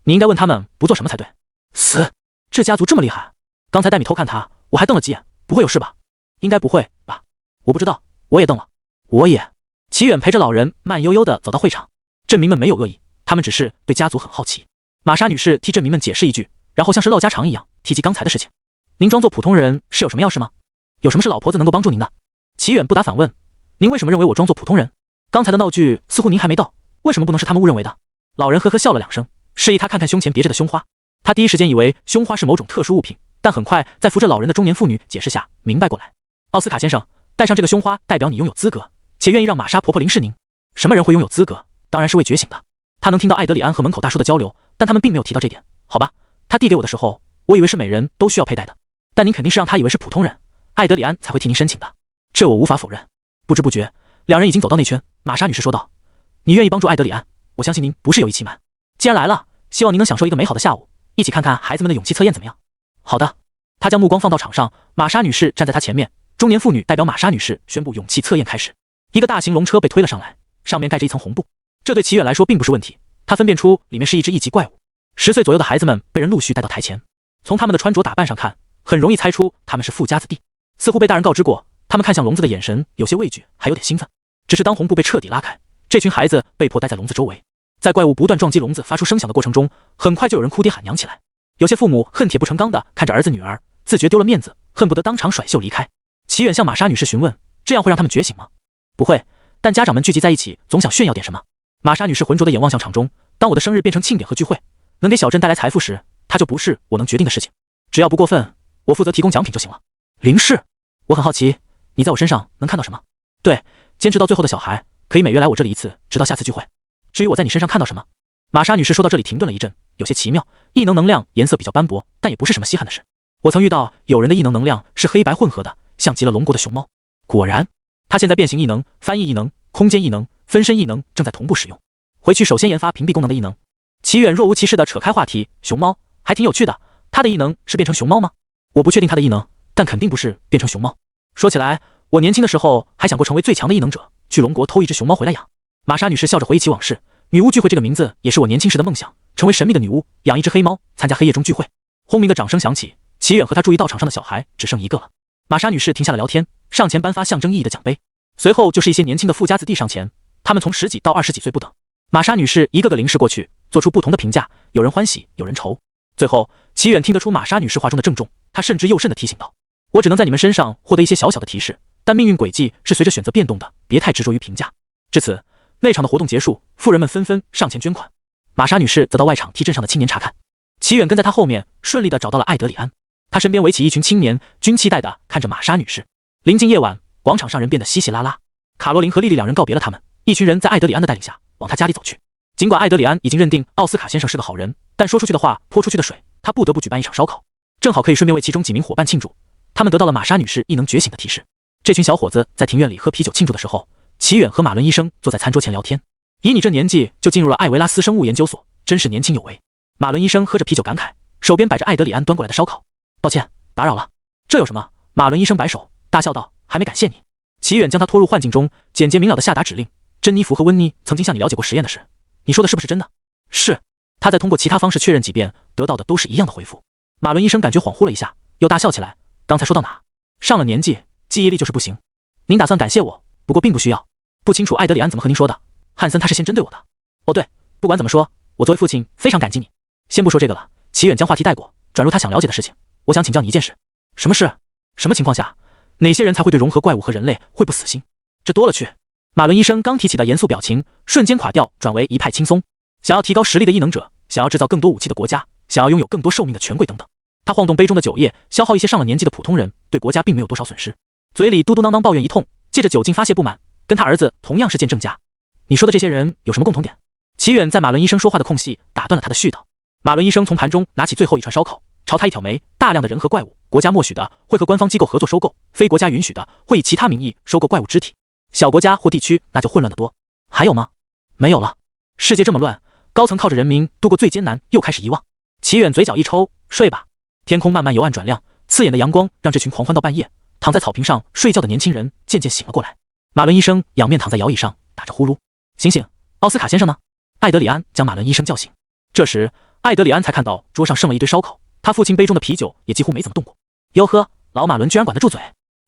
你应该问他们不做什么才对。死，这家族这么厉害？刚才戴米偷看他，我还瞪了几眼，不会有事吧？应该不会吧？我不知道，我也瞪了。我也。齐远陪着老人慢悠悠地走到会场。镇民们没有恶意，他们只是对家族很好奇。玛莎女士替镇民们解释一句，然后像是唠家常一样提及刚才的事情。您装作普通人是有什么要事吗？有什么是老婆子能够帮助您的？齐远不答反问，您为什么认为我装作普通人？刚才的闹剧似乎您还没到，为什么不能是他们误认为的？老人呵呵笑了2声，示意他看看胸前别着的胸花。他第一时间以为胸花是某种特殊物品，但很快在扶着老人的中年妇女解释下明白过来。奥斯卡先生，戴上这个胸花代表你拥有资格，且愿意让玛莎婆婆凝视您。什么人会拥有资格？当然是未觉醒的。他能听到艾德里安和门口大叔的交流，但他们并没有提到这点。好吧，他递给我的时候，我以为是每人都需要佩戴的，但您肯定是让他以为是普通人，艾德里安才会替您申请的，这我无法否认。不知不觉，两人已经走到内圈。玛莎女士说道：“你愿意帮助艾德里安，我相信您不是有意欺瞒。既然来了，希望您能享受一个美好的下午，一起看看孩子们的勇气测验怎么样？”好的。他将目光放到场上，玛莎女士站在他前面，中年妇女代表玛莎女士宣布勇气测验开始。一个大型龙车被推了上来，上面盖着一层红布，这对齐远来说并不是问题，他分辨出里面是一只1级怪物。10岁左右的孩子们被人陆续带到台前，从他们的穿着打扮上看，很容易猜出他们是富家子弟。似乎被大人告知过，他们看向笼子的眼神有些畏惧，还有点兴奋。只是当红布被彻底拉开，这群孩子被迫待在笼子周围。在怪物不断撞击笼子发出声响的过程中，很快就有人哭爹喊娘起来。有些父母恨铁不成钢的看着儿子女儿，自觉丢了面子，恨不得当场甩袖离开。齐远向玛莎女士询问，这样会让他们觉醒吗？不会，但家长们聚集在一起，总想炫耀点什么。玛莎女士浑浊的眼望向场中，当我的生日变成庆典和聚会，能给小镇带来财富时，它就不是我能决定的事情。只要不过分，我负责提供奖品就行了。林氏，我很好奇，你在我身上能看到什么？对，坚持到最后的小孩，可以每月来我这里1次，直到下次聚会。至于我在你身上看到什么，玛莎女士说到这里停顿了一阵，有些奇妙。异能能量颜色比较斑驳，但也不是什么稀罕的事。我曾遇到有人的异能能量是黑白混合的，像极了龙国的熊猫。果然，他现在变形异能、翻译异能、空间异能、分身异能正在同步使用。回去首先研发屏蔽功能的异能。齐远若无其事地扯开话题，熊猫还挺有趣的，他的异能是变成熊猫吗？我不确定他的异能，但肯定不是变成熊猫。说起来，我年轻的时候还想过成为最强的异能者，去龙国偷一只熊猫回来养。玛莎女士笑着回忆起往事，女巫聚会这个名字也是我年轻时的梦想，成为神秘的女巫，养一只黑猫，参加黑夜中聚会。轰鸣的掌声响起，齐远和他注意到场上的小孩只剩1个了。玛莎女士停下了聊天，上前颁发象征意义的奖杯，随后就是一些年轻的富家子弟上前，他们从10几到20几岁不等。玛莎女士一个个凝视过去，做出不同的评价，有人欢喜，有人愁。最后，齐远听得出玛莎女士话中的郑重，他慎之又慎地提醒道：“我只能在你们身上获得一些小小的提示，但命运轨迹是随着选择变动的，别太执着于评价。”至此，那场的活动结束，富人们纷纷上前捐款，玛莎女士则到外场替镇上的青年查看。齐远跟在他后面，顺利地找到了艾德里安。他身边围起一群青年，均期待地看着玛莎女士。临近夜晚，广场上人变得稀稀拉拉。卡罗琳和莉莉两人告别了他们，一群人在艾德里安的带领下往他家里走去。尽管艾德里安已经认定奥斯卡先生是个好人，但说出去的话泼出去的水，他不得不举办一场烧烤，正好可以顺便为其中几名伙伴庆祝。他们得到了玛莎女士异能觉醒的提示。这群小伙子在庭院里喝啤酒庆祝的时候，齐远和马伦医生坐在餐桌前聊天。以你这年纪就进入了艾维拉斯生物研究所，真是年轻有为。马伦医生喝着啤酒感慨，手边摆着艾德里安端过来的烧烤。抱歉，打扰了。这有什么？马伦医生摆手，大笑道，还没感谢你。齐远将他拖入幻境中，简洁明了地下达指令。珍妮弗和温妮曾经向你了解过实验的事，你说的是不是真的？是。他再通过其他方式确认几遍，得到的都是一样的回复。马伦医生感觉恍惚了一下，又大笑起来。刚才说到哪？上了年纪，记忆力就是不行。您打算感谢我，不过并不需要。不清楚艾德里安怎么和您说的，汉森他是先针对我的。哦对，不管怎么说，我作为父亲非常感激你。先不说这个了，齐远将话题带过，转入他想了解的事情。我想请教你一件事。什么事？什么情况下，哪些人才会对融合怪物和人类会不死心？这多了去。马伦医生刚提起的严肃表情瞬间垮掉，转为一派轻松。想要提高实力的异能者，想要制造更多武器的国家，想要拥有更多寿命的权贵等等。他晃动杯中的酒液，消耗一些上了年纪的普通人，对国家并没有多少损失。嘴里嘟嘟囔囔抱怨一通，借着酒劲发泄不满，跟他儿子同样是见证家。你说的这些人有什么共同点？齐远在马伦医生说话的空隙打断了他的絮叨。马伦医生从盘中拿起最后一串烧烤，朝他一挑眉：大量的人和怪物，国家默许的会和官方机构合作收购，非国家允许的会以其他名义收购怪物肢体。小国家或地区那就混乱得多。还有吗？没有了。世界这么乱，高层靠着人民度过最艰难，又开始遗忘。齐远嘴角一抽，睡吧。天空慢慢由暗转亮，刺眼的阳光让这群狂欢到半夜躺在草坪上睡觉的年轻人渐渐醒了过来。马伦医生仰面躺在摇椅上，打着呼噜。醒醒，奥斯卡先生呢？艾德里安将马伦医生叫醒。这时，艾德里安才看到桌上剩了一堆烧烤，他父亲杯中的啤酒也几乎没怎么动过。哟呵，老马伦居然管得住嘴，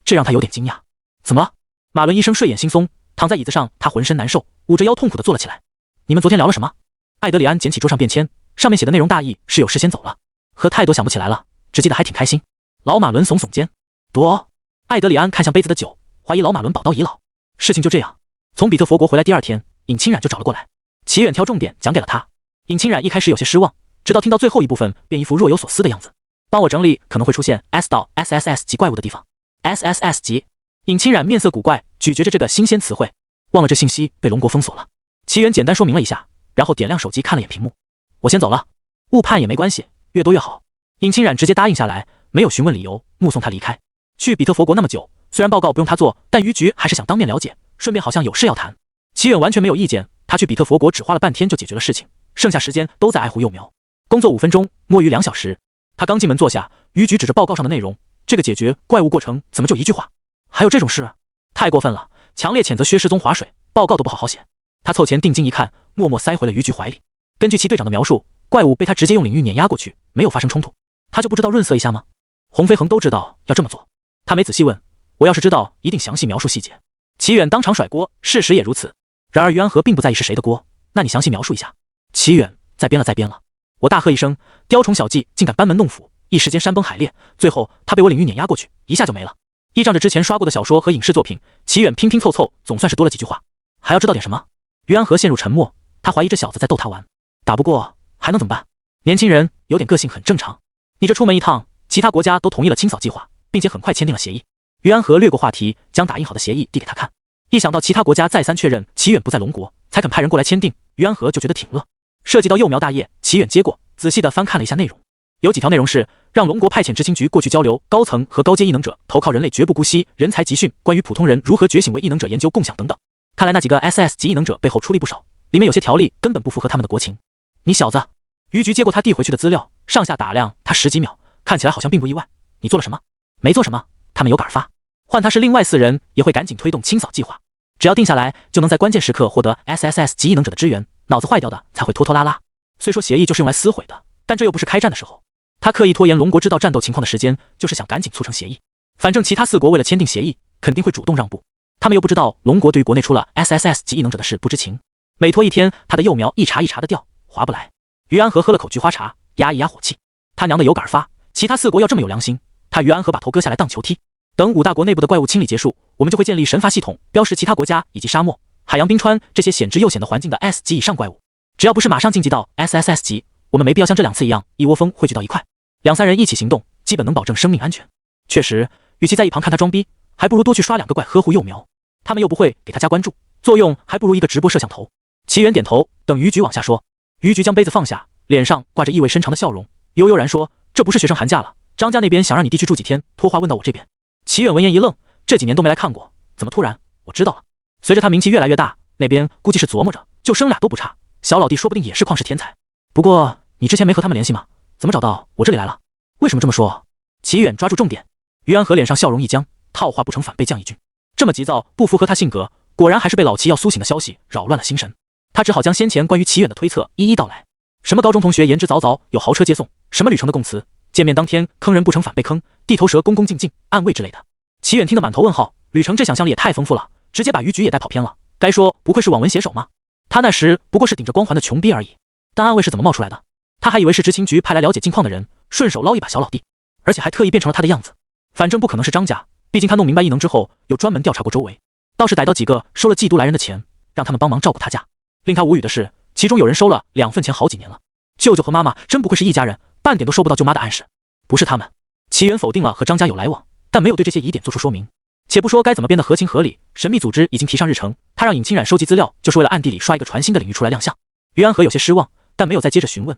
这让他有点惊讶。怎么了？马伦医生睡眼惺忪，躺在椅子上，他浑身难受，捂着腰痛苦地坐了起来。你们昨天聊了什么？艾德里安捡起桌上便签，上面写的内容大意是有事先走了，喝太多想不起来了，只记得还挺开心。老马伦耸耸肩，多。艾德里安看向杯子的酒，怀疑老马伦宝刀已老。事情就这样，从比特佛国回来第二天，尹清染就找了过来。齐远挑重点讲给了他。尹清染一开始有些失望，直到听到最后一部分，便一副若有所思的样子。帮我整理可能会出现 S 到 SSS 级怪物的地方。SSS 级。尹清染面色古怪，咀嚼着这个新鲜词汇，忘了这信息被龙国封锁了。齐远简单说明了一下，然后点亮手机看了眼屏幕。我先走了，误判也没关系，越多越好。尹清染直接答应下来，没有询问理由，目送他离开。去比特佛国那么久，虽然报告不用他做，但于局还是想当面了解，顺便好像有事要谈。齐远完全没有意见，他去比特佛国只花了半天就解决了事情，剩下时间都在爱护幼苗。工作5分钟，摸鱼2小时。他刚进门坐下，于局指着报告上的内容，这个解决怪物过程怎么就一句话？还有这种事？太过分了！强烈谴责薛世宗划水，报告都不好好写。他凑前定睛一看，默默塞回了于局怀里。根据其队长的描述，怪物被他直接用领域碾压过去，没有发生冲突。他就不知道润色一下吗？洪飞恒都知道要这么做，他没仔细问。我要是知道，一定详细描述细节。齐远当场甩锅，事实也如此。然而于安和并不在意是谁的锅，那你详细描述一下。齐远再编了再编了。我大喝一声，雕虫小技竟敢班门弄斧，一时间山崩海裂，最后他被我领域碾压过去，一下就没了。依仗着之前刷过的小说和影视作品，齐远拼拼凑凑，总算是多了几句话。还要知道点什么？于安和陷入沉默，他怀疑这小子在逗他玩，打不过还能怎么办？年轻人有点个性很正常。你这出门一趟，其他国家都同意了清扫计划，并且很快签订了协议。于安和略过话题，将打印好的协议递给他看。一想到其他国家再三确认齐远不在龙国，才肯派人过来签订，于安和就觉得挺乐。涉及到幼苗大业，齐远接过，仔细地翻看了一下内容。有几条内容是让龙国派遣执行局过去交流，高层和高阶异能者投靠人类绝不姑息，人才集训，关于普通人如何觉醒为异能者研究共享等等。看来那几个 SS 级异能者背后出力不少，里面有些条例根本不符合他们的国情。你小子！于局接过他递回去的资料，上下打量他10几秒，看起来好像并不意外。你做了什么？没做什么，他们有感而发。换他是另外4人，也会赶紧推动清扫计划。只要定下来，就能在关键时刻获得 SSS 级异能者的支援。脑子坏掉的才会拖拖拉拉。虽说协议就是用来撕毁的，但这又不是开战的时候。他刻意拖延龙国知道战斗情况的时间，就是想赶紧促成协议。反正其他4国为了签订协议，肯定会主动让步。他们又不知道龙国对于国内出了 SSS 级异能者的事不知情。每拖一天，他的幼苗一茬一茬的掉，划不来。于安和喝了口菊花茶，压一压火气。他娘的有感而发，其他4国要这么有良心，他于安和把头割下来当球踢。等5大国内部的怪物清理结束，我们就会建立神罚系统，标识其他国家以及沙漠、海洋、冰川这些险之又险的环境的 S 级以上怪物。只要不是马上晋级到 SSS 级，我们没必要像这2次一样一窝蜂汇聚到一块。2、3人一起行动，基本能保证生命安全。确实，与其在一旁看他装逼，还不如多去刷2个怪呵护幼苗。他们又不会给他加关注，作用还不如一个直播摄像头。齐远点头，等于局往下说。于局将杯子放下，脸上挂着意味深长的笑容，悠悠然说：“这不是学生寒假了，张家那边想让你弟去住几天，托话问到我这边。”齐远闻言一愣，这几年都没来看过，怎么突然？我知道了。随着他名气越来越大，那边估计是琢磨着，就生俩都不差，小老弟说不定也是旷世天才。不过你之前没和他们联系吗？怎么找到我这里来了？为什么这么说？齐远抓住重点。于安和脸上笑容一僵，套话不成反被降一句，这么急躁不符合他性格，果然还是被老齐要苏醒的消息扰乱了心神。他只好将先前关于齐远的推测一一道来。什么高中同学言之凿凿，有豪车接送，什么吕城的供词，见面当天坑人不成反被坑，地头蛇恭恭敬敬暗位之类的。齐远听得满头问号，吕城这想象力也太丰富了，直接把余局也带跑偏了。该说不愧是网文写手吗？他那时不过是顶着光环的穷逼而已，但暗卫是怎么冒出来的？他还以为是知情局派来了解近况的人，顺手捞一把小老弟，而且还特意变成了他的样子。反正不可能是张家，毕竟他弄明白异能之后，有专门调查过周围，倒是逮到几个收了缉毒来人的钱，让他们帮忙照顾他家。令他无语的是，其中有人收了2份钱好几年了。舅舅和妈妈真不愧是一家人，半点都收不到舅妈的暗示。不是他们。齐远否定了和张家有来往，但没有对这些疑点做出说明。且不说该怎么编得合情合理，神秘组织已经提上日程，他让尹清冉收集资料，就是为了暗地里刷一个传新的领域出来亮相。于安和有些失望，但没有再接着询问，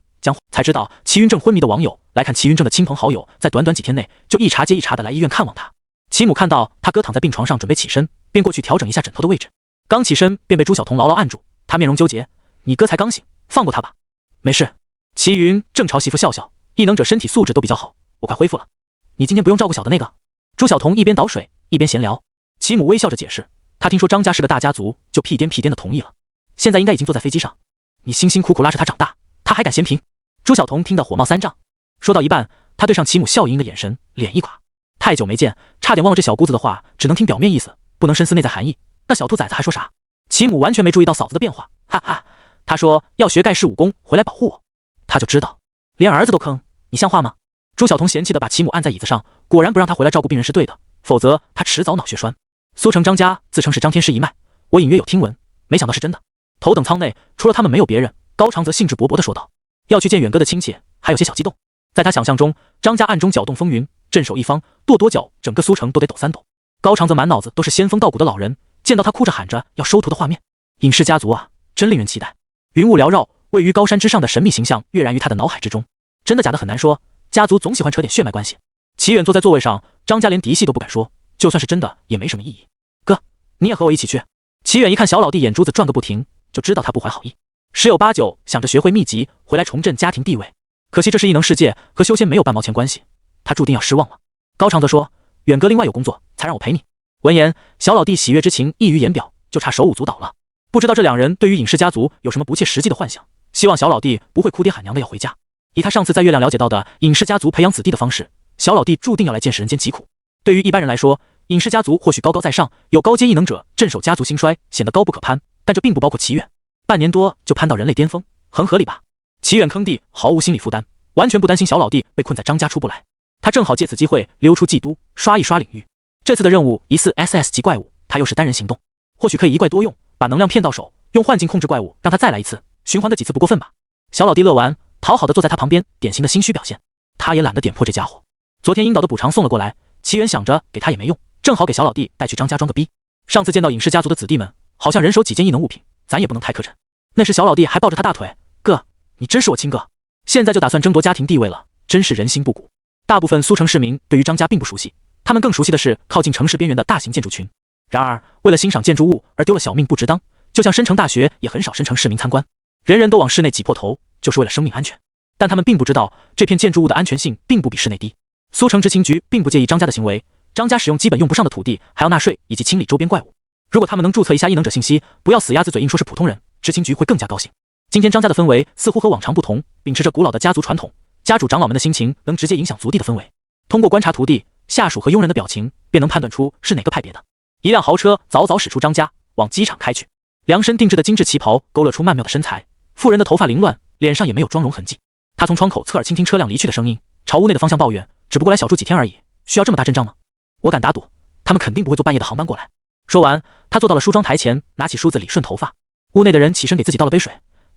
才知道齐云正昏迷的网友来看齐云正的亲朋好友，在短短几天内就一茬接一茬的来医院看望他。齐母看到他哥躺在病床上准备起身，便过去调整一下枕头的位置，刚起身便被朱晓彤牢牢按住，他面容纠结，你哥才刚醒，放过他吧。没事。齐云正朝媳妇笑笑，异能者身体素质都比较好，我快恢复了，你今天不用照顾小的那个。朱晓彤一边倒水一边闲聊，齐母微笑着解释，他听说张家是个大家族，就屁颠的同意了，现在应该已经坐在飞机上。你辛辛苦苦拉着他长大，他还敢嫌贫？朱晓彤听得火冒三丈，说到一半，他对上齐母笑盈盈的眼神，脸一垮。太久没见，差点忘了这小姑子的话只能听表面意思，不能深思内在含义。那小兔崽子还说啥？齐母完全没注意到嫂子的变化，哈哈，他说要学盖世武功回来保护我，他就知道连儿子都坑，你像话吗？朱晓彤嫌弃的把齐母按在椅子上，果然不让他回来照顾病人是对的，否则他迟早脑血栓。苏城张家自称是张天师一脉，我隐约有听闻，没想到是真的。头等舱内除了他们没有别人，高长则兴致勃勃地说道，要去见远哥的亲戚，还有些小激动。在他想象中，张家暗中搅动风云，镇守一方，跺跺脚，整个苏城都得抖3抖。高长则满脑子都是仙风道骨的老人，见到他哭着氏着要收徒的画面，尹氏家族啊，真令人期待。云雾缭绕，位于高山之上的神秘形象跃然于他的脑海之中。真的假的很难说，家族总喜欢扯点血脉关系。齐远坐在座位上，张家连嫡系都不敢说，就算是真的也没什么意义。哥，你也和我一起去。齐远一看小老弟眼珠子转个不停，就知道他不怀好意，十有八九想着学会秘籍回来重振家庭地位。可惜这是异能世界，和修仙没有半毛钱关系，他注定要失望了。高长则说，远哥另外有工作，才让我陪你。闻言，小老弟喜悦之情溢于言表，就差手舞足蹈了。不知道这两人对于尹氏家族有什么不切实际的幻想，希望小老弟不会哭爹喊娘的要回家。以他上次在月亮了解到的尹氏家族培养子弟的方式，小老弟注定要来见识人间疾苦。对于一般人来说，尹氏家族或许高高在上，有高阶异能者镇守家族兴衰，显得高不可攀，但这并不包括齐远。半年多就攀到人类巅峰，很合理吧？齐远坑弟毫无心理负担，完全不担心小老弟被困在张家出不来。他正好借此机会溜出嫉都，刷一刷领域。这次的任务疑似 SS 级怪物，他又是单人行动，或许可以一怪多用，把能量骗到手，用幻境控制怪物，让他再来一次，循环的几次不过分吧？小老弟乐完，讨好的坐在他旁边，典型的心虚表现。他也懒得点破这家伙。昨天阴岛的补偿送了过来，齐远想着给他也没用，正好给小老弟带去张家装个逼。上次见到尹氏家族的子弟们，好像人手几件异能物品，咱也不能太磕碜。那时小老弟还抱着他大腿，哥，你真是我亲哥。现在就打算争夺家庭地位了，真是人心不古。大部分苏城市民对于张家并不熟悉，他们更熟悉的是靠近城市边缘的大型建筑群。然而为了欣赏建筑物而丢了小命不值当，就像申城大学也很少申城市民参观，人人都往室内挤破头，就是为了生命安全。但他们并不知道这片建筑物的安全性并不比室内低。苏城执勤局并不介意张家的行为，张家使用基本用不上的土地还要纳税以及清理周边怪物。如果他们能注册一下异能者信息，不要死鸭子嘴硬说是普通人，执勤局会更加高兴。今天张家的氛围似乎和往常不同，秉持着古老的家族传统，家主长老们的心情能直接影响族弟的氛围。通过观察徒弟、下属和佣人的表情，便能判断出是哪个派别的。一辆豪车早早驶出张家，往机场开去。量身定制的精致旗袍勾勒出曼妙的身材，妇人的头发凌乱，脸上也没有妆容痕迹。他从窗口侧耳倾听车辆离去的声音，朝屋内的方向抱怨，只不过来小住几天而已，需要这么大阵仗吗？我敢打赌，他们肯定不会坐半夜的航班过来。说完，他坐到了梳妆台前，拿起梳子理顺头发。屋内的人起身给自己倒了杯水，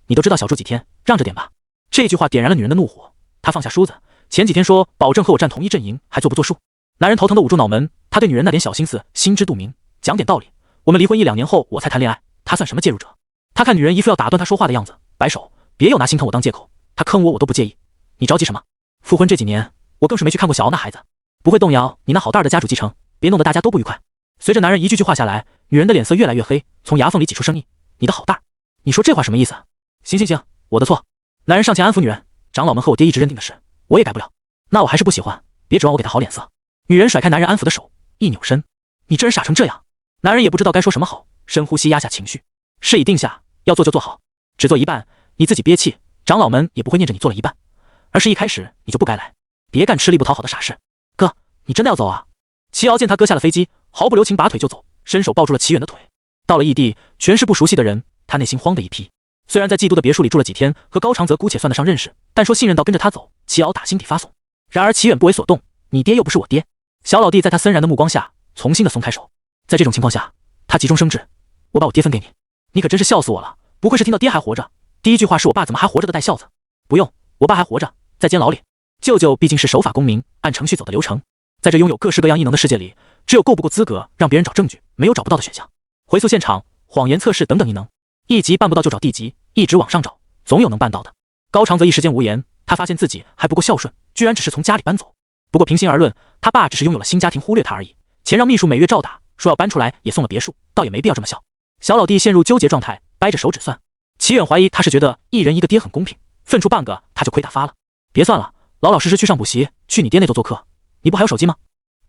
你都知道小住几天，让着点吧。这句话点燃了女人的怒火，她放下梳子，前几天说保证和我站同一阵营，还作不作数？男人头疼的捂住脑门，他对女人那点小心思心知肚明，讲点道理，我们离婚1-2年后我才谈恋爱，他算什么介入者？他看女人一副要打断他说话的样子，摆手，别有拿心疼我当借口，他坑我都不介意，你着急什么？复婚这几年，我更是没去看过小敖那孩子，不会动摇你那好大的家主继承，别弄得大家都不愉快。随着男人一句句话下来，女人的脸色越来越黑，从牙缝里挤出声音，你的好大，你说这话什么意思？行，我的错。男人上前安抚女人，长老们和我爹一直认定的事，我也改不了，那我还是不喜欢，别指望我给他好脸色。女人甩开男人安抚的手，一扭身，你这人傻成这样。男人也不知道该说什么好，深呼吸压下情绪，事已定下，要做就做好，只做一半，你自己憋气，长老们也不会念着你做了一半。而是一开始你就不该来，别干吃力不讨好的傻事。哥，你真的要走啊？齐瑶见他哥下了飞机，毫不留情拔腿就走，伸手抱住了齐远的腿。到了异地，全是不熟悉的人，他内心慌的一批。虽然在季都的别墅里住了几天，和高长泽姑且算得上认识，但说信任到跟着他走，齐瑶打心底发怂。然而齐远不为所动，你爹又不是我爹。小老弟在他森然的目光下，重新的松开手。在这种情况下，他急中生智，我把我爹分给你，你可真是笑死我了，不会是听到爹还活着，第一句话是我爸怎么还活着的带笑子。不用，我爸还活着，在监牢里。舅舅毕竟是守法公民，按程序走的流程。在这拥有各式各样异能的世界里，只有够不够资格让别人找证据，没有找不到的选项。回溯现场、谎言测试等等异能，一级办不到就找地级，一直往上找，总有能办到的。高长泽一时间无言，他发现自己还不够孝顺，居然只是从家里搬走。不过平心而论，他爸只是拥有了新家庭，忽略他而已。钱让秘书每月照打，说要搬出来也送了别墅，倒也没必要这么孝。小老弟陷入纠结状态，掰着手指算。齐远怀疑他是觉得一人一个爹很公平，分出半个他就亏大发了。别算了，老老实实去上补习，去你爹那座做客。你不还有手机吗？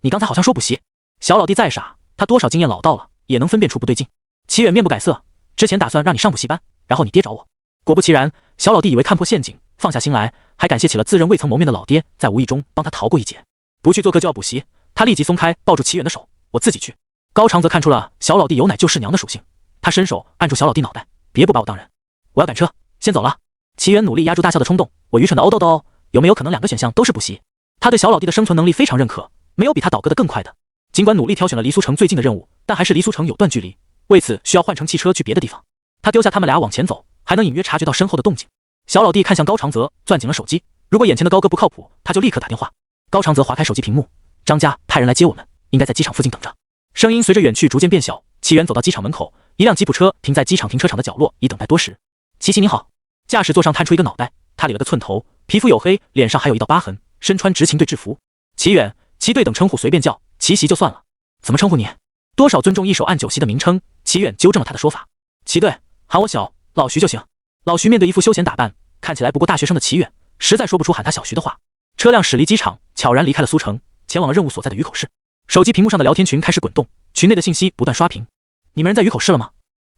你刚才好像说补习。小老弟再傻，他多少经验老道了，也能分辨出不对劲。齐远面不改色，之前打算让你上补习班，然后你爹找我。果不其然，小老弟以为看破陷阱，放下心来，还感谢起了自认未曾谋面的老爹，在无意中帮他逃过一劫。不去做客就要补习，他立即松开抱住齐远的手，我自己去。高长则看出了小老弟有奶就是娘的属性，他伸手按住小老弟脑袋，别不把我当人。我要赶车，先走了。齐远努力压住大笑的冲动，我愚蠢的哦豆豆，有没有可能2个选项都是补习？他对小老弟的生存能力非常认可，没有比他倒戈的更快的。尽管努力挑选了离苏城最近的任务，但还是离苏城有段距离，为此需要换乘汽车去别的地方。他丢下他们俩往前走，还能隐约察觉到身后的动静。小老弟看向高长泽，攥紧了手机，如果眼前的高哥不靠谱，他就立刻打电话。高长泽划开手机屏幕，张家派人来接我们，应该在机场附近等着。声音随着远去逐渐变小。齐远走到机场门口，一辆吉普车停在机场停车场的角落，已等待多时。齐齐你好。驾驶座上探出一个脑袋，他理了个寸头，皮肤黝黑，脸上还有一道疤痕，身穿执勤队制服。齐远、齐队等称呼随便叫，齐席就算了。怎么称呼你？多少尊重一手按酒席的名称。齐远纠正了他的说法。齐队，喊我小老徐就行。老徐面对一副休闲打扮，看起来不过大学生的齐远，实在说不出喊他小徐的话。车辆驶离机场，悄然离开了苏城，前往了任务所在的鱼口市。手机屏幕上的聊天群开始滚动，群内的信息不断刷屏。你们人在鱼口市了吗？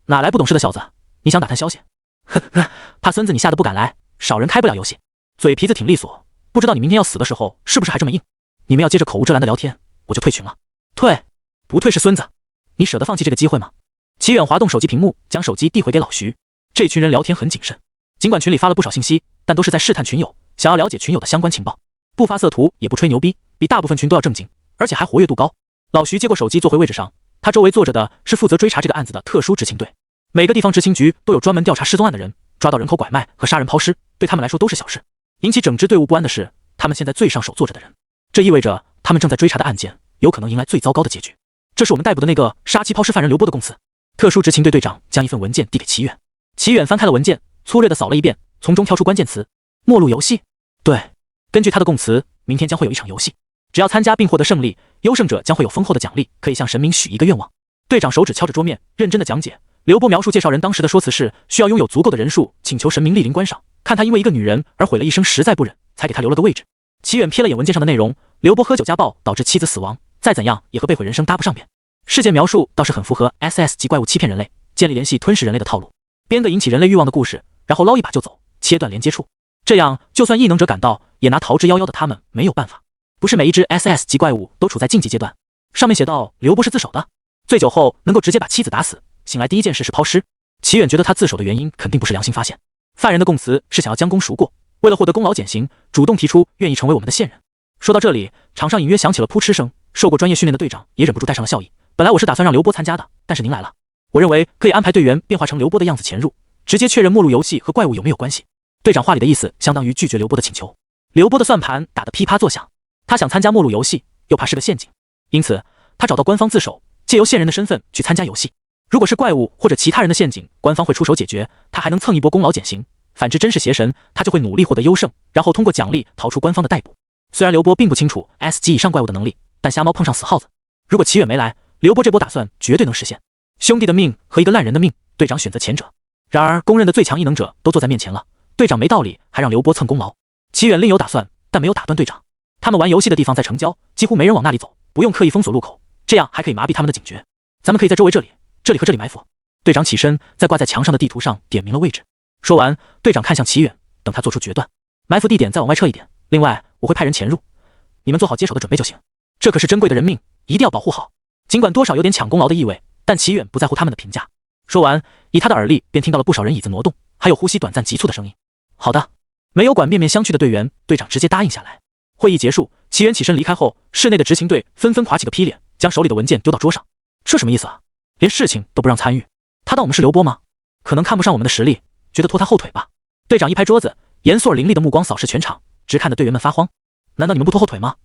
哪来不懂事的小子？你想打探消息？呵呵，怕孙子你吓得不敢来，少人开不了游戏。嘴皮子挺利索，不知道你明天要死的时候是不是还这么硬？你们要接着口无遮拦的聊天，我就退群了。退？不退是孙子。你舍得放弃这个机会吗？齐远滑动手机屏幕，将手机递回给老徐。这群人聊天很谨慎，尽管群里发了不少信息，但都是在试探群友，想要了解群友的相关情报，不发色图，也不吹牛逼，比大部分群都要正经，而且还活跃度高。老徐接过手机坐回位置上，他周围坐着的是负责追查这个案子的特殊执勤队。每个地方执勤局都有专门调查失踪案的人，抓到人口拐卖和杀人抛尸，对他们来说都是小事。引起整支队伍不安的是，他们现在最上手坐着的人，这意味着他们正在追查的案件有可能迎来最糟糕的结局。这是我们逮捕的那个杀妻抛尸犯人刘波的供词。特殊执勤队队长将一份文件递给齐远。齐远翻开了文件，粗略地扫了一遍，从中挑出关键词：末路游戏。对，根据他的供词，明天将会有一场游戏，只要参加并获得胜利，优胜者将会有丰厚的奖励，可以向神明许一个愿望。队长手指敲着桌面，认真的讲解。刘波描述介绍人当时的说辞是，需要拥有足够的人数，请求神明莅临观赏，看他因为一个女人而毁了一生，实在不忍，才给他留了个位置。齐远瞥了眼文件上的内容，刘波喝酒家暴导致妻子死亡，再怎样也和被毁人生搭不上边。事件描述倒是很符合 SS 级怪物欺骗人类，建立联系吞噬人类的套路，编个引起人类欲望的故事，然后捞一把就走，切断连接处，这样就算异能者赶到，也拿逃之夭夭的他们没有办法。不是每一只 SS 级怪物都处在禁忌阶段。上面写道刘波是自首的，醉酒后能够直接把妻子打死，醒来第一件事是抛尸。齐远觉得他自首的原因肯定不是良心发现，犯人的供词是想要将功赎过，为了获得功劳减刑，主动提出愿意成为我们的线人。说到这里，场上隐约响起了扑哧声，受过专业训练的队长也忍不住带上了笑意。本来我是打算让刘波参加的，但是您来了，我认为可以安排队员变化成刘波的样子潜入，直接确认末路游戏和怪物有没有关系。队长话里的意思相当于拒绝刘波的请求。刘波的算盘打得噼啪作响，他想参加末路游戏，又怕是个陷阱，因此他找到官方自首，借由线人的身份去参加游戏。如果是怪物或者其他人的陷阱，官方会出手解决，他还能蹭一波功劳减刑。反之真是邪神，他就会努力获得优胜，然后通过奖励逃出官方的逮捕。虽然刘波并不清楚 S 级以上怪物的能力，但瞎猫碰上死耗子。如果齐远没来，刘波这波打算绝对能实现。兄弟的命和一个烂人的命，队长选择前者。然而公认的最强异能者都坐在面前了，队长没道理还让刘波蹭功劳。齐远另有打算，但没有打断队长。他们玩游戏的地方在城郊，几乎没人往那里走，不用刻意封锁路口，这样还可以麻痹他们的警觉。咱们可以在周围这里和这里埋伏。队长起身，在挂在墙上的地图上点明了位置。说完，队长看向齐远，等他做出决断。埋伏地点再往外撤一点。另外，我会派人潜入，你们做好接手的准备就行。这可是珍贵的人命，一定要保护好。尽管多少有点抢功劳的意味，但齐远不在乎他们的评价。说完，以他的耳力便听到了不少人椅子挪动，还有呼吸短暂急促的声音。好的，没有管面面相觑的队员，队长直接答应下来。会议结束，齐远起身离开后，室内的执勤队纷纷垮起个屁脸，将手里的文件丢到桌上。这什么意思啊？连事情都不让参与？他当我们是刘波吗？可能看不上我们的实力，觉得拖他后腿吧。队长一拍桌子，严肃而凌厉的目光扫视全场，直看得队员们发慌。难道你们不拖后腿吗？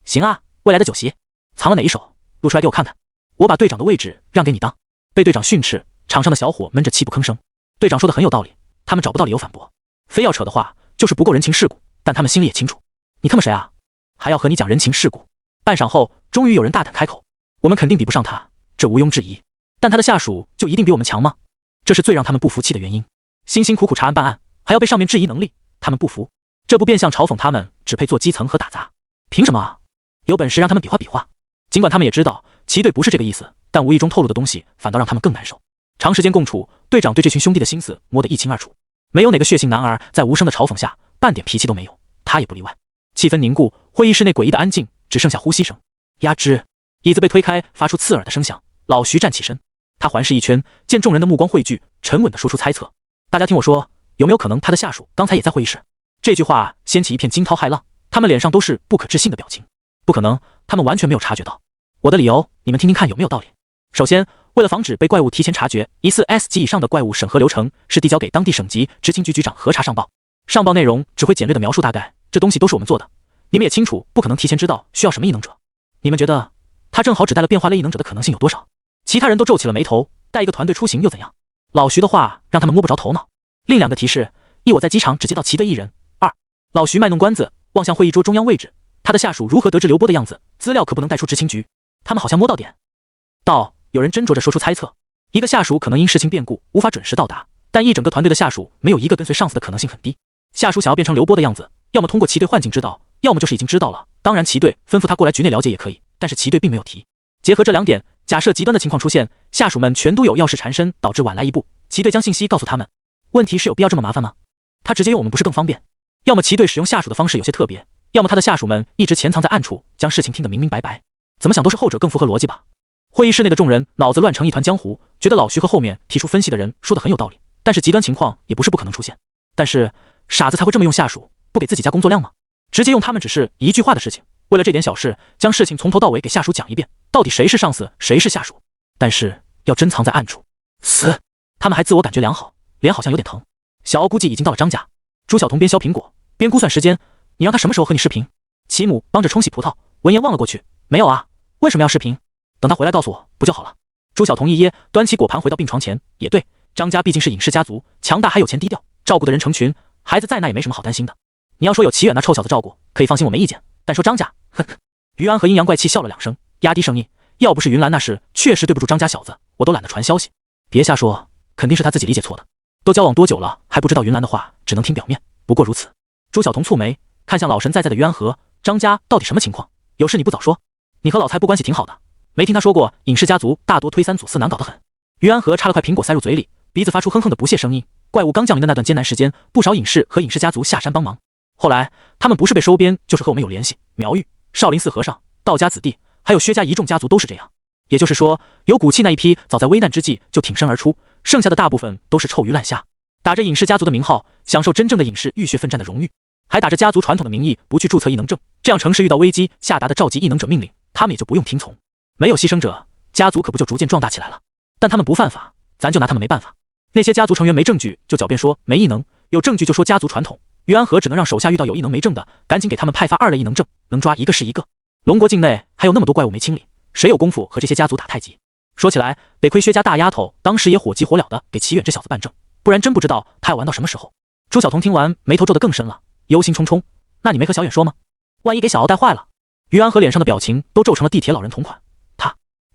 行啊，未来的酒席藏了哪一手？露出来给我看看。我把队长的位置让给你当。被队长训斥，场上的小伙闷着气不吭声。队长说的很有道理，他们找不到理由反驳。非要扯的话，就是不够人情世故，但他们心里也清楚。你他妈谁啊？还要和你讲人情世故？半晌后，终于有人大胆开口：我们肯定比不上他，这毋庸置疑。但他的下属就一定比我们强吗？这是最让他们不服气的原因。辛辛苦苦查案办案，还要被上面质疑能力，他们不服。这不变相嘲讽他们只配做基层和打杂？凭什么啊？有本事让他们比划比划。尽管他们也知道齐队不是这个意思，但无意中透露的东西反倒让他们更难受。长时间共处，队长对这群兄弟的心思摸得一清二楚。没有哪个血性男儿在无声的嘲讽下半点脾气都没有，他也不例外。气氛凝固，会议室内诡异的安静，只剩下呼吸声。呀吱，椅子被推开，发出刺耳的声响。老徐站起身，他环视一圈，见众人的目光汇聚，沉稳地说出猜测：大家听我说，有没有可能他的下属刚才也在会议室？这句话掀起一片惊涛骇浪，他们脸上都是不可置信的表情。不可能，他们完全没有察觉到。我的理由，你们听听看有没有道理。首先，为了防止被怪物提前察觉，疑似 S 级以上的怪物审核流程是递交给当地省级执勤局局长核查上报。上报内容只会简略的描述大概，这东西都是我们做的。你们也清楚，不可能提前知道需要什么异能者。你们觉得他正好只带了变化类异能者的可能性有多少？其他人都皱起了眉头，带一个团队出行又怎样？老徐的话让他们摸不着头脑。另两个提示：一，我在机场只接到齐队一人；二，老徐卖弄关子，望向会议桌中央位置。他的下属如何得知刘波的样子？资料可不能带出执勤局。他们好像摸到点。道，有人斟酌着说出猜测：一个下属可能因事情变故无法准时到达，但一整个团队的下属没有一个跟随上司的可能性很低。下属想要变成刘波的样子，要么通过齐队幻境知道，要么就是已经知道了。当然，齐队吩咐他过来局内了解也可以，但是齐队并没有提。结合这两点，假设极端的情况出现，下属们全都有钥匙缠身，导致晚来一步，齐队将信息告诉他们。问题是有必要这么麻烦吗？他直接用我们不是更方便？要么齐队使用下属的方式有些特别，要么他的下属们一直潜藏在暗处，将事情听得明明白白。怎么想都是后者更符合逻辑吧。会议室内的众人脑子乱成一团浆糊，觉得老徐和后面提出分析的人说的很有道理，但是极端情况也不是不可能出现。但是傻子才会这么用下属，不给自己加工作量吗？直接用他们只是一句话的事情，为了这点小事将事情从头到尾给下属讲一遍，到底谁是上司谁是下属。但是要珍藏在暗处，死！他们还自我感觉良好，脸好像有点疼。小欧估计已经到了张家。朱晓彤边削苹果边估算时间，你让他什么时候和你视频？齐母帮着冲洗葡萄，闻言望了过去，没有啊，为什么要视频？等他回来告诉我不就好了。朱晓彤一噎，端起果盘回到病床前。也对，张家毕竟是隐世家族，强大还有钱低调，照顾的人成群，孩子在那也没什么好担心的。你要说有齐远那臭小子照顾，可以放心，我没意见。但说张家，哼。于安和阴阳怪气笑了两声，压低声音，要不是云兰那事确实对不住张家小子，我都懒得传消息。别瞎说，肯定是他自己理解错的。都交往多久了，还不知道云兰的话只能听表面，不过如此。朱晓彤蹙眉，看向老神在在的于安和，张家到底什么情况？有事你不早说，你和老蔡不关系挺好的，没听他说过隐世家族大多推三阻四，难搞得很。于安和插了块苹果塞入嘴里，鼻子发出哼哼的不屑声音。怪物刚降临的那段艰难时间，不少隐士和隐世家族下山帮忙，后来他们不是被收编，就是和我们有联系。苗玉、少林寺和尚、道家子弟，还有薛家一众家族都是这样。也就是说，有骨气那一批早在危难之际就挺身而出，剩下的大部分都是臭鱼烂虾，打着隐世家族的名号，享受真正的隐士浴血奋战的荣誉，还打着家族传统的名义不去注册异能证，这样城市遇到危机下达的召集异能者命令，他们也就不用听从。没有牺牲者，家族可不就逐渐壮大起来了？但他们不犯法，咱就拿他们没办法。那些家族成员没证据就狡辩说没异能，有证据就说家族传统。于安和只能让手下遇到有异能没证的，赶紧给他们派发2类异能证，能抓一个是一个。龙国境内还有那么多怪物没清理，谁有功夫和这些家族打太极？说起来，得亏薛家大丫头当时也火急火燎的给齐远这小子办证，不然真不知道他要玩到什么时候。朱晓彤听完，眉头皱得更深了，忧心忡忡。那你没和小远说吗？万一给小奥带坏了？于安和脸上的表情都皱成了地铁老人同款。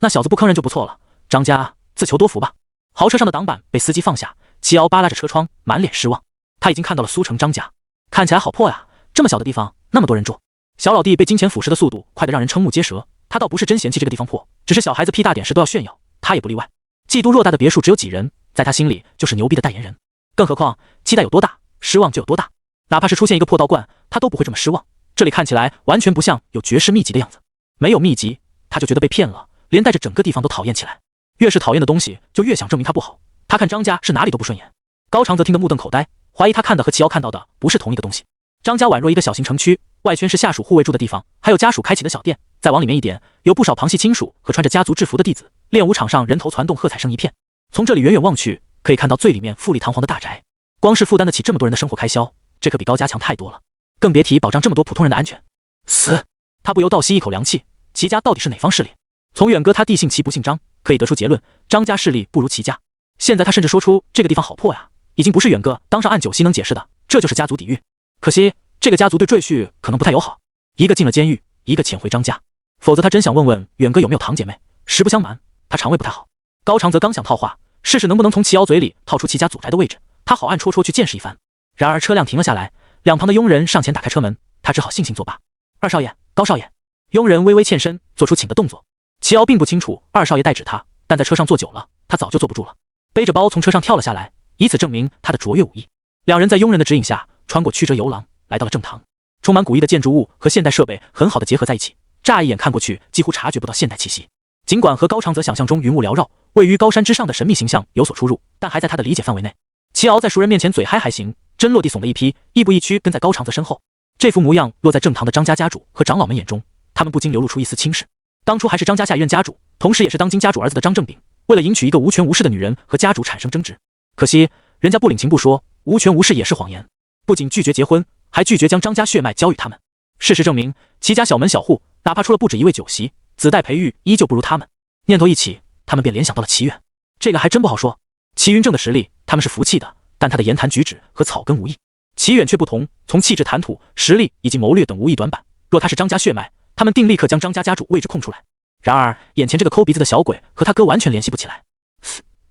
那小子不坑人就不错了，张家自求多福吧。豪车上的挡板被司机放下，齐敖扒拉着车窗，满脸失望。他已经看到了苏城张家，看起来好破呀，这么小的地方，那么多人住。小老弟被金钱腐蚀的速度快得让人瞠目结舌，他倒不是真嫌弃这个地方破，只是小孩子屁大点时都要炫耀，他也不例外。冀都偌大的别墅只有几人，在他心里就是牛逼的代言人。更何况期待有多大，失望就有多大。哪怕是出现一个破道观，他都不会这么失望。这里看起来完全不像有绝世秘籍的样子，没有秘籍，他就觉得被骗了，连带着整个地方都讨厌起来。越是讨厌的东西，就越想证明他不好。他看张家是哪里都不顺眼。高长则听得目瞪口呆，怀疑他看的和齐瑶看到的不是同一个东西。张家宛若一个小型城区，外圈是下属护卫住的地方，还有家属开启的小店。再往里面一点，有不少旁系亲属和穿着家族制服的弟子。练武场上人头攒动，喝彩声一片。从这里远远望去，可以看到最里面富丽堂皇的大宅，光是负担得起这么多人的生活开销，这可比高家强太多了。更别提保障这么多普通人的安全。死！他不由倒吸一口凉气。齐家到底是哪方势力？从远哥他弟姓齐不姓张，可以得出结论，张家势力不如齐家。现在他甚至说出这个地方好破呀，已经不是远哥当上按九锡能解释的，这就是家族底蕴。可惜这个家族对赘婿可能不太友好，一个进了监狱，一个潜回张家。否则他真想问问远哥有没有堂姐妹。实不相瞒，他肠胃不太好。高长则刚想套话，试试能不能从齐瑶嘴里套出齐家祖宅的位置，他好暗戳戳去见识一番。然而车辆停了下来，两旁的佣人上前打开车门，他只好悻悻作罢。二少爷，高少爷。佣人微微欠身，做出请的动作。齐瑶并不清楚二少爷代指他，但在车上坐久了，他早就坐不住了，背着包从车上跳了下来，以此证明他的卓越武艺。两人在佣人的指引下，穿过曲折游廊，来到了正堂。充满古意的建筑物和现代设备很好的结合在一起，乍一眼看过去几乎察觉不到现代气息。尽管和高长则想象中云雾缭绕，位于高山之上的神秘形象有所出入，但还在他的理解范围内。齐瑶在熟人面前嘴嗨还行，真落地耸了一批，亦步亦趋跟在高长则身后。这副模样落在正堂的张家家主和长老们眼中，他们不禁流露出一丝轻视。当初还是张家下一任家主，同时也是当今家主儿子的张正炳，为了迎娶一个无权无势的女人和家主产生争执。可惜人家不领情不说，无权无势也是谎言，不仅拒绝结婚，还拒绝将张家血脉交予他们。事实证明，齐家小门小户，哪怕出了不止一位九锡，子代培育依旧不如他们。念头一起，他们便联想到了齐远。这个还真不好说。齐云正的实力他们是服气的，但他的言谈举止和草根无异。齐远却不同，从气质谈吐、实力以及谋略等无一短板。若他是张家血脉，他们定立刻将张家家主位置空出来。然而眼前这个抠鼻子的小鬼和他哥完全联系不起来。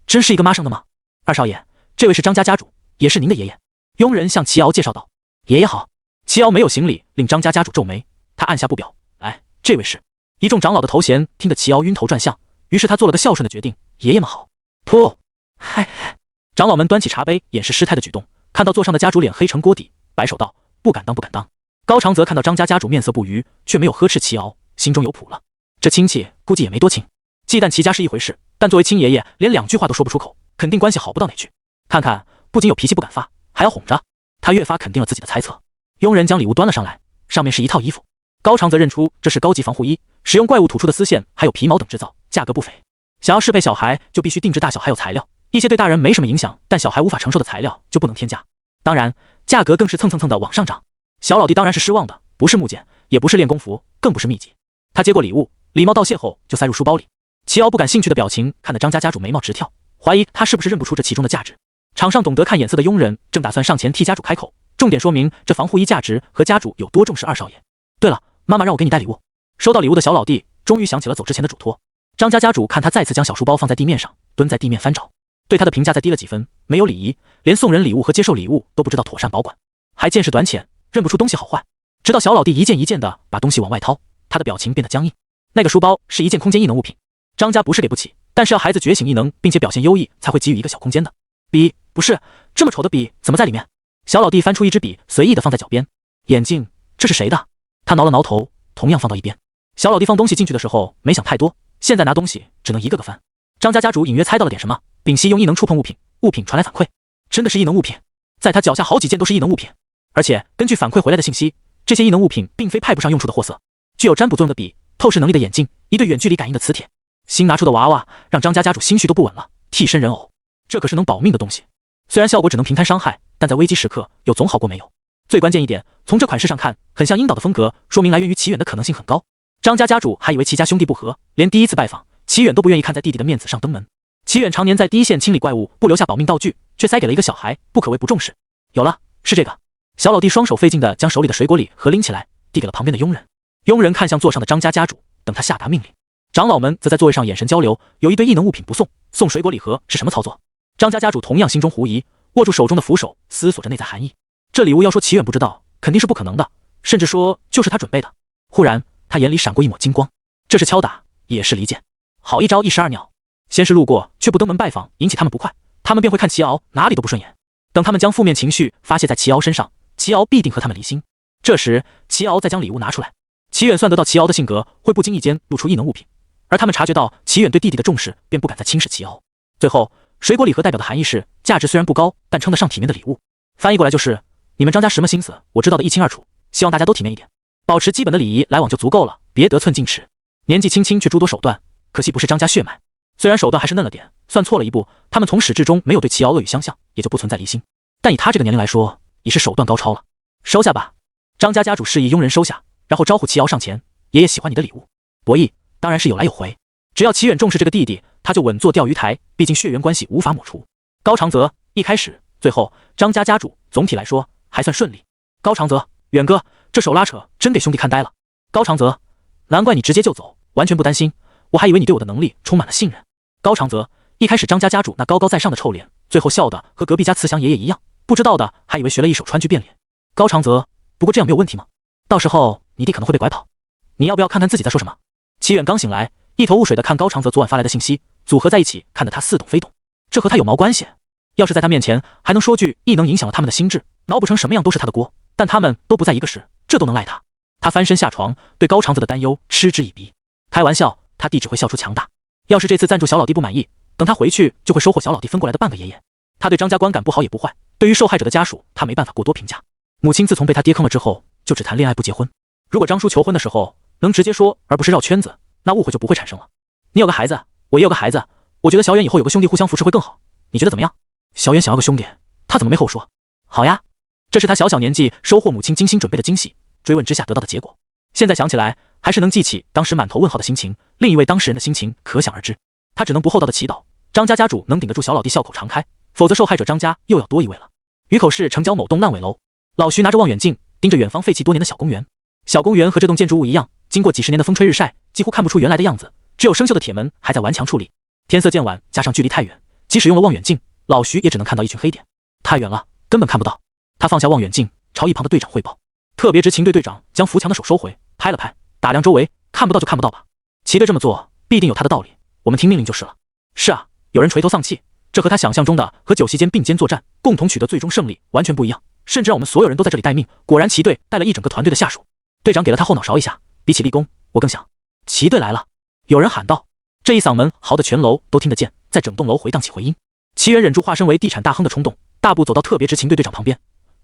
真是一个妈生的吗？二少爷，这位是张家家主，也是您的爷爷。佣人向齐瑶介绍道。爷爷好。齐瑶没有行礼，令张家家主皱眉，他按下不表。哎，这位是。一众长老的头衔听得齐瑶晕头转向，于是他做了个孝顺的决定。爷爷们好。噗！嗨！长老们端起茶杯，掩饰失态的举动。看到座上的家主脸黑成锅底，摆手道：不敢当，不敢当。高长则看到张家家主面色不愉，却没有呵斥齐瑶，心中有谱了。这亲戚估计也没多亲，忌惮齐家是一回事，但作为亲爷爷，连两句话都说不出口，肯定关系好不到哪去。看看，不仅有脾气不敢发，还要哄着。他越发肯定了自己的猜测。佣人将礼物端了上来，上面是一套衣服。高长则认出这是高级防护衣，使用怪物吐出的丝线还有皮毛等制造，价格不菲。想要适配小孩，就必须定制大小还有材料。一些对大人没什么影响，但小孩无法承受的材料就不能添加。当然，价格更是蹭蹭蹭的往上涨。小老弟当然是失望的，不是木简，也不是练功服，更不是秘籍。他接过礼物，礼貌道谢后就塞入书包里。齐瑶不感兴趣的表情看得张家家主眉毛直跳，怀疑他是不是认不出这其中的价值。场上懂得看眼色的佣人正打算上前替家主开口，重点说明这防护衣价值和家主有多重视二少爷。对了，妈妈让我给你带礼物。收到礼物的小老弟终于想起了走之前的嘱托。张家家主看他再次将小书包放在地面上，蹲在地面翻找，对他的评价再低了几分，没有礼仪，连送人礼物和接受礼物都不知道妥善保管，还见识短浅，认不出东西好坏。直到小老弟一件一件的把东西往外掏，他的表情变得僵硬。那个书包是一件空间异能物品，张家不是给不起，但是要孩子觉醒异能并且表现优异才会给予一个小空间的。笔不是，这么丑的笔怎么在里面？小老弟翻出一支笔，随意的放在脚边。眼镜，这是谁的？他挠了挠头，同样放到一边。小老弟放东西进去的时候没想太多，现在拿东西只能一个个翻。张家家主隐约猜到了点什么，屏息用异能触碰物品，物品传来反馈，真的是异能物品。在他脚下好几件都是异能物品，而且根据反馈回来的信息，这些异能物品并非派不上用处的货色，具有占卜作用的笔，透视能力的眼镜，一对远距离感应的磁铁。新拿出的娃娃让张家家主心绪都不稳了，替身人偶，这可是能保命的东西。虽然效果只能平摊伤害，但在危机时刻有总好过没有。最关键一点，从这款式上看，很像樱岛的风格，说明来源于齐远的可能性很高。张家家主还以为齐家兄弟不和，连第一次拜访齐远都不愿意看在弟弟的面子上登门。齐远常年在第一线清理怪物，不留下保命道具，却塞给了一个小孩，不可谓不重视。有了，是这个。小老弟双手费劲地将手里的水果礼盒拎起来，递给了旁边的佣人。佣人看向座上的张家家主，等他下达命令。长老们则在座位上眼神交流，有一堆异能物品不送，送水果礼盒是什么操作？张家家主同样心中狐疑，握住手中的扶手，思索着内在含义。这礼物要说齐远不知道，肯定是不可能的，甚至说就是他准备的。忽然，他眼里闪过一抹金光，这是敲打，也是离间。好一招一石二鸟，先是路过，却不登门拜访，引起他们不快，他们便会看齐瑶哪里都不顺眼。等他们将负面情绪发泄在齐瑶身上，齐瑶必定和他们离心。这时，齐瑶再将礼物拿出来。齐远算得到齐瑶的性格会不经意间露出异能物品，而他们察觉到齐远对弟弟的重视，便不敢再轻视齐瑶。最后，水果礼盒代表的含义是价值虽然不高，但称得上体面的礼物。翻译过来就是：你们张家什么心思，我知道的一清二楚，希望大家都体面一点，保持基本的礼仪来往就足够了，别得寸进尺。年纪轻轻却诸多手段，可惜不是张家血脉。虽然手段还是嫩了点，算错了一步，他们从始至终没有对齐瑶恶语相向，也就不存在离心。但以他这个年龄来说，已是手段高超了。收下吧。张家家主示意佣人收下，然后招呼齐瑶上前。爷爷喜欢你的礼物，博弈当然是有来有回。只要齐远重视这个弟弟，他就稳坐钓鱼台，毕竟血缘关系无法抹除。高长泽一开始，最后张家家主总体来说还算顺利。高长泽，远哥，这手拉扯真给兄弟看呆了。高长泽，难怪你直接就走，完全不担心，我还以为你对我的能力充满了信任。高长泽，一开始张家家主那高高在上的臭脸，最后笑的和隔壁家慈祥爷爷一样，不知道的还以为学了一手川剧变脸。高长泽，不过这样没有问题吗？到时候你弟可能会被拐跑，你要不要看看自己在说什么？齐远刚醒来，一头雾水的看高长泽昨晚发来的信息，组合在一起，看得他似懂非懂。这和他有毛关系？要是在他面前还能说句异能影响了他们的心智，挠不成什么样都是他的锅，但他们都不在一个时，这都能赖他？他翻身下床，对高长泽的担忧嗤之以鼻。开玩笑，他弟只会笑出强大。要是这次赞助小老弟不满意，等他回去就会收获小老弟分过来的半个爷爷。他对张家观感不好也不坏，对于受害者的家属，他没办法过多评价。母亲自从被他爹坑了之后，就只谈恋爱不结婚。如果张叔求婚的时候能直接说，而不是绕圈子，那误会就不会产生了。你有个孩子，我也有个孩子，我觉得小远以后有个兄弟互相扶持会更好，你觉得怎么样？小远想要个兄弟，他怎么没和我说？好呀，这是他小小年纪收获母亲精心准备的惊喜，追问之下得到的结果。现在想起来，还是能记起当时满头问号的心情，另一位当事人的心情可想而知。他只能不厚道的祈祷，张家家主能顶得住小老弟笑口常开，否则受害者张家又要多一位了。鱼口市城郊某栋烂尾楼，老徐拿着望远镜盯着远方废弃多年的小公园。小公园和这栋建筑物一样，经过几十年的风吹日晒，几乎看不出原来的样子，只有生锈的铁门还在顽强处理。天色渐晚，加上距离太远，即使用了望远镜，老徐也只能看到一群黑点，太远了，根本看不到。他放下望远镜，朝一旁的队长汇报。特别执勤队队长将扶墙的手收回，拍了拍，打量周围，看不到就看不到吧。齐队这么做必定有他的道理，我们听命令就是了。是啊，有人垂头丧气，这和他想象中的和九溪间并肩作战，共同取得最终胜利完全不一样，甚至让我们所有人都在这里待命。果然齐队带了一整个团队的下属。队长给了他后脑勺一下，比起立功，我更想。齐队来了，有人喊道。这一嗓门嚎得全楼都听得见，在整栋楼回荡起回音。齐远忍住化身为地产大亨的冲动，大步走到特别执勤队队长旁边。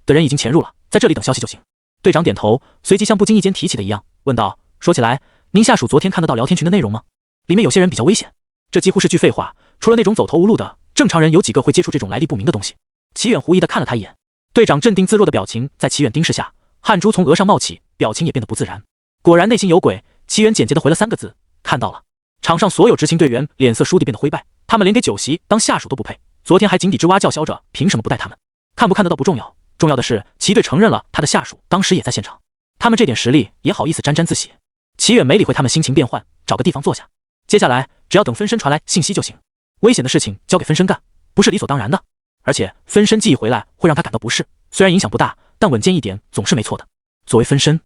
的人已经潜入了，在这里等消息就行。队长点头，随即像不经意间提起的一样问道：说起来，您下属昨天看得到聊天群的内容吗？里面有些人比较危险。这几乎是句废话，除了那种走投无路的，正常人有几个会接触这种来历不明的东西。齐远狐疑地看了他一眼，队长镇定自若的表情在齐远盯视下，汗珠从额上冒起，表情也变得不自然。果然内心有鬼，齐远简洁地回了3个字：看到了。场上所有执勤队员脸色倏地变得灰败，他们连给酒席当下属都不配，昨天还井底之蛙叫嚣着凭什么不带他们。看不看得到不重要，重要的是齐队承认了他的下属当时也在现场，他们这点实力也好意思沾沾自喜。齐远没理会他们心情变幻，找个地方坐下。接下来只要等分身传来信息就行，危险的事情交给分身干，不是理所当然的。而且分身记忆回来会让他感到不适，虽然影响不大，但稳健一点总是没错的。作为分身，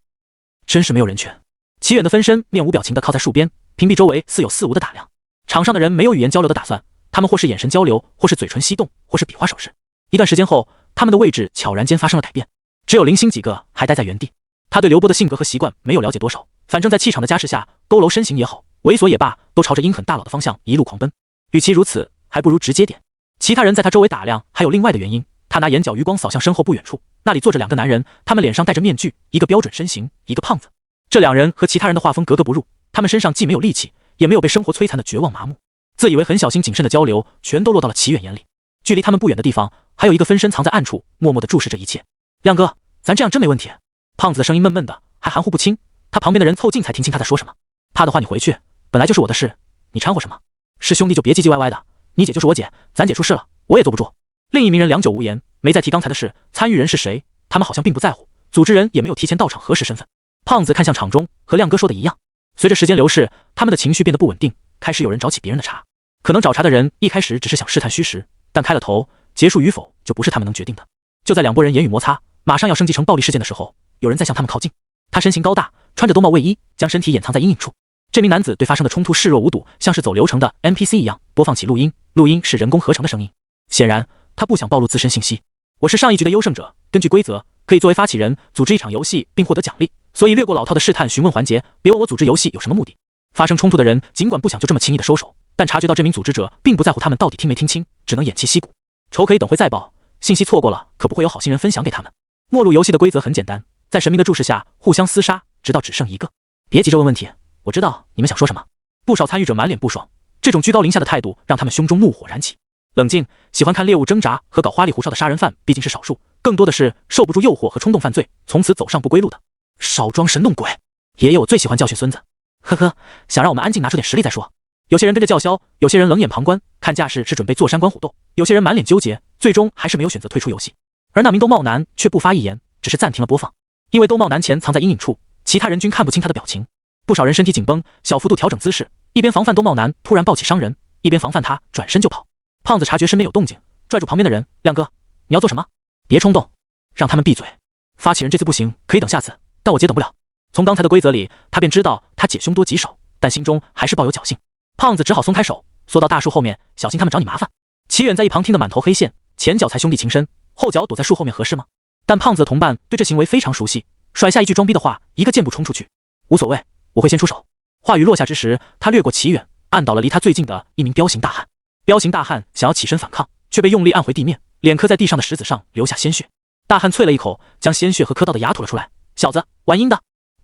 真是没有人权。齐远的分身面无表情地靠在树边，屏蔽周围似有似无的打量。场上的人没有语言交流的打算，他们或是眼神交流，或是嘴唇翕动，或是比划手势。一段时间后，他们的位置悄然间发生了改变，只有零星几个还待在原地。他对刘波的性格和习惯没有了解多少，反正在气场的加持下，佝偻身形也好，猥琐也罢，都朝着阴狠大佬的方向一路狂奔。与其如此，还不如直接点。其他人在他周围打量，还有另外的原因。他拿眼角余光扫向身后不远处，那里坐着2个男人，他们脸上戴着面具，一个标准身形，一个胖子。这2人和其他人的画风格格不入，他们身上既没有戾气，也没有被生活摧残的绝望麻木。自以为很小心谨慎的交流，全都落到了齐远眼里。距离他们不远的地方，还有一个分身藏在暗处，默默地注视着一切。亮哥，咱这样真没问题。胖子的声音闷闷的，还含糊不清。他旁边的人凑近才听清他在说什么。他的话你回去，本来就是我的事，你掺和什么？是兄弟就别唧唧歪歪的。你姐就是我姐，咱姐出事了，我也坐不住。另一名人良久无言，没再提刚才的事。参与人是谁，他们好像并不在乎，组织人也没有提前到场核实身份。胖子看向场中，和亮哥说的一样。随着时间流逝，他们的情绪变得不稳定，开始有人找起别人的茬。可能找茬的人一开始只是想试探虚实，但开了头，结束与否就不是他们能决定的。就在2拨人言语摩擦，马上要升级成暴力事件的时候，有人在向他们靠近。他身形高大，穿着兜帽卫衣，将身体掩藏在阴影处。这名男子对发生的冲突视若无睹，像是走流程的 NPC 一样播放起录音，录音是人工合成的声音。显然他不想暴露自身信息。我是上一局的优胜者，根据规则可以作为发起人组织一场游戏并获得奖励，所以略过老套的试探询问环节，别问我组织游戏有什么目的。发生冲突的人尽管不想就这么轻易的收手，但察觉到这名组织者并不在乎他们到底听没听清，只能偃旗息鼓。仇可以等会再报，信息错过了可不会有好心人分享给他们。末路游戏的规则很简单，在神明的注视下互相厮杀，直到只剩一个。别急着问问题，我知道你们想说什么。不少参与者满脸不爽，这种居高临下的态度让他们胸中怒火燃起。冷静，喜欢看猎物挣扎和搞花里胡哨的杀人犯毕竟是少数，更多的是受不住诱惑和冲动犯罪，从此走上不归路的。少装神弄鬼！爷爷我最喜欢教训孙子。呵呵，想让我们安静拿出点实力再说。有些人跟着叫嚣，有些人冷眼旁观，看架势是准备坐山观虎斗，有些人满脸纠结，最终还是没有选择退出游戏。而那名兜帽男却不发一言，只是暂停了播放。因为兜帽男前藏在阴影处，其他人均看不清他的表情。不少人身体紧绷，小幅度调整姿势，一边防范兜帽男突然抱起伤人，一边防范他转身就跑。胖子察觉身边有动静，拽住旁边的人：“亮哥，你要做什么？别冲动，让他们闭嘴。发起人这次不行，可以等下次，但我姐等不了。”从刚才的规则里，他便知道他姐凶多吉少，但心中还是抱有侥幸。胖子只好松开手，缩到大树后面，小心他们找你麻烦。齐远在一旁听得满头黑线，前脚才兄弟情深，后脚躲在树后面合适吗？但胖子的同伴对这行为非常熟悉，甩下一句装逼的话，一个箭步冲出去。无所谓，我会先出手。话语落下之时，他掠过齐远，按倒了离他最近的一名彪形大汉。彪形大汉想要起身反抗，却被用力按回地面，脸磕在地上的石子上留下鲜血。大汉啐了一口，将鲜血和磕到的牙吐了出来。小子，玩阴的！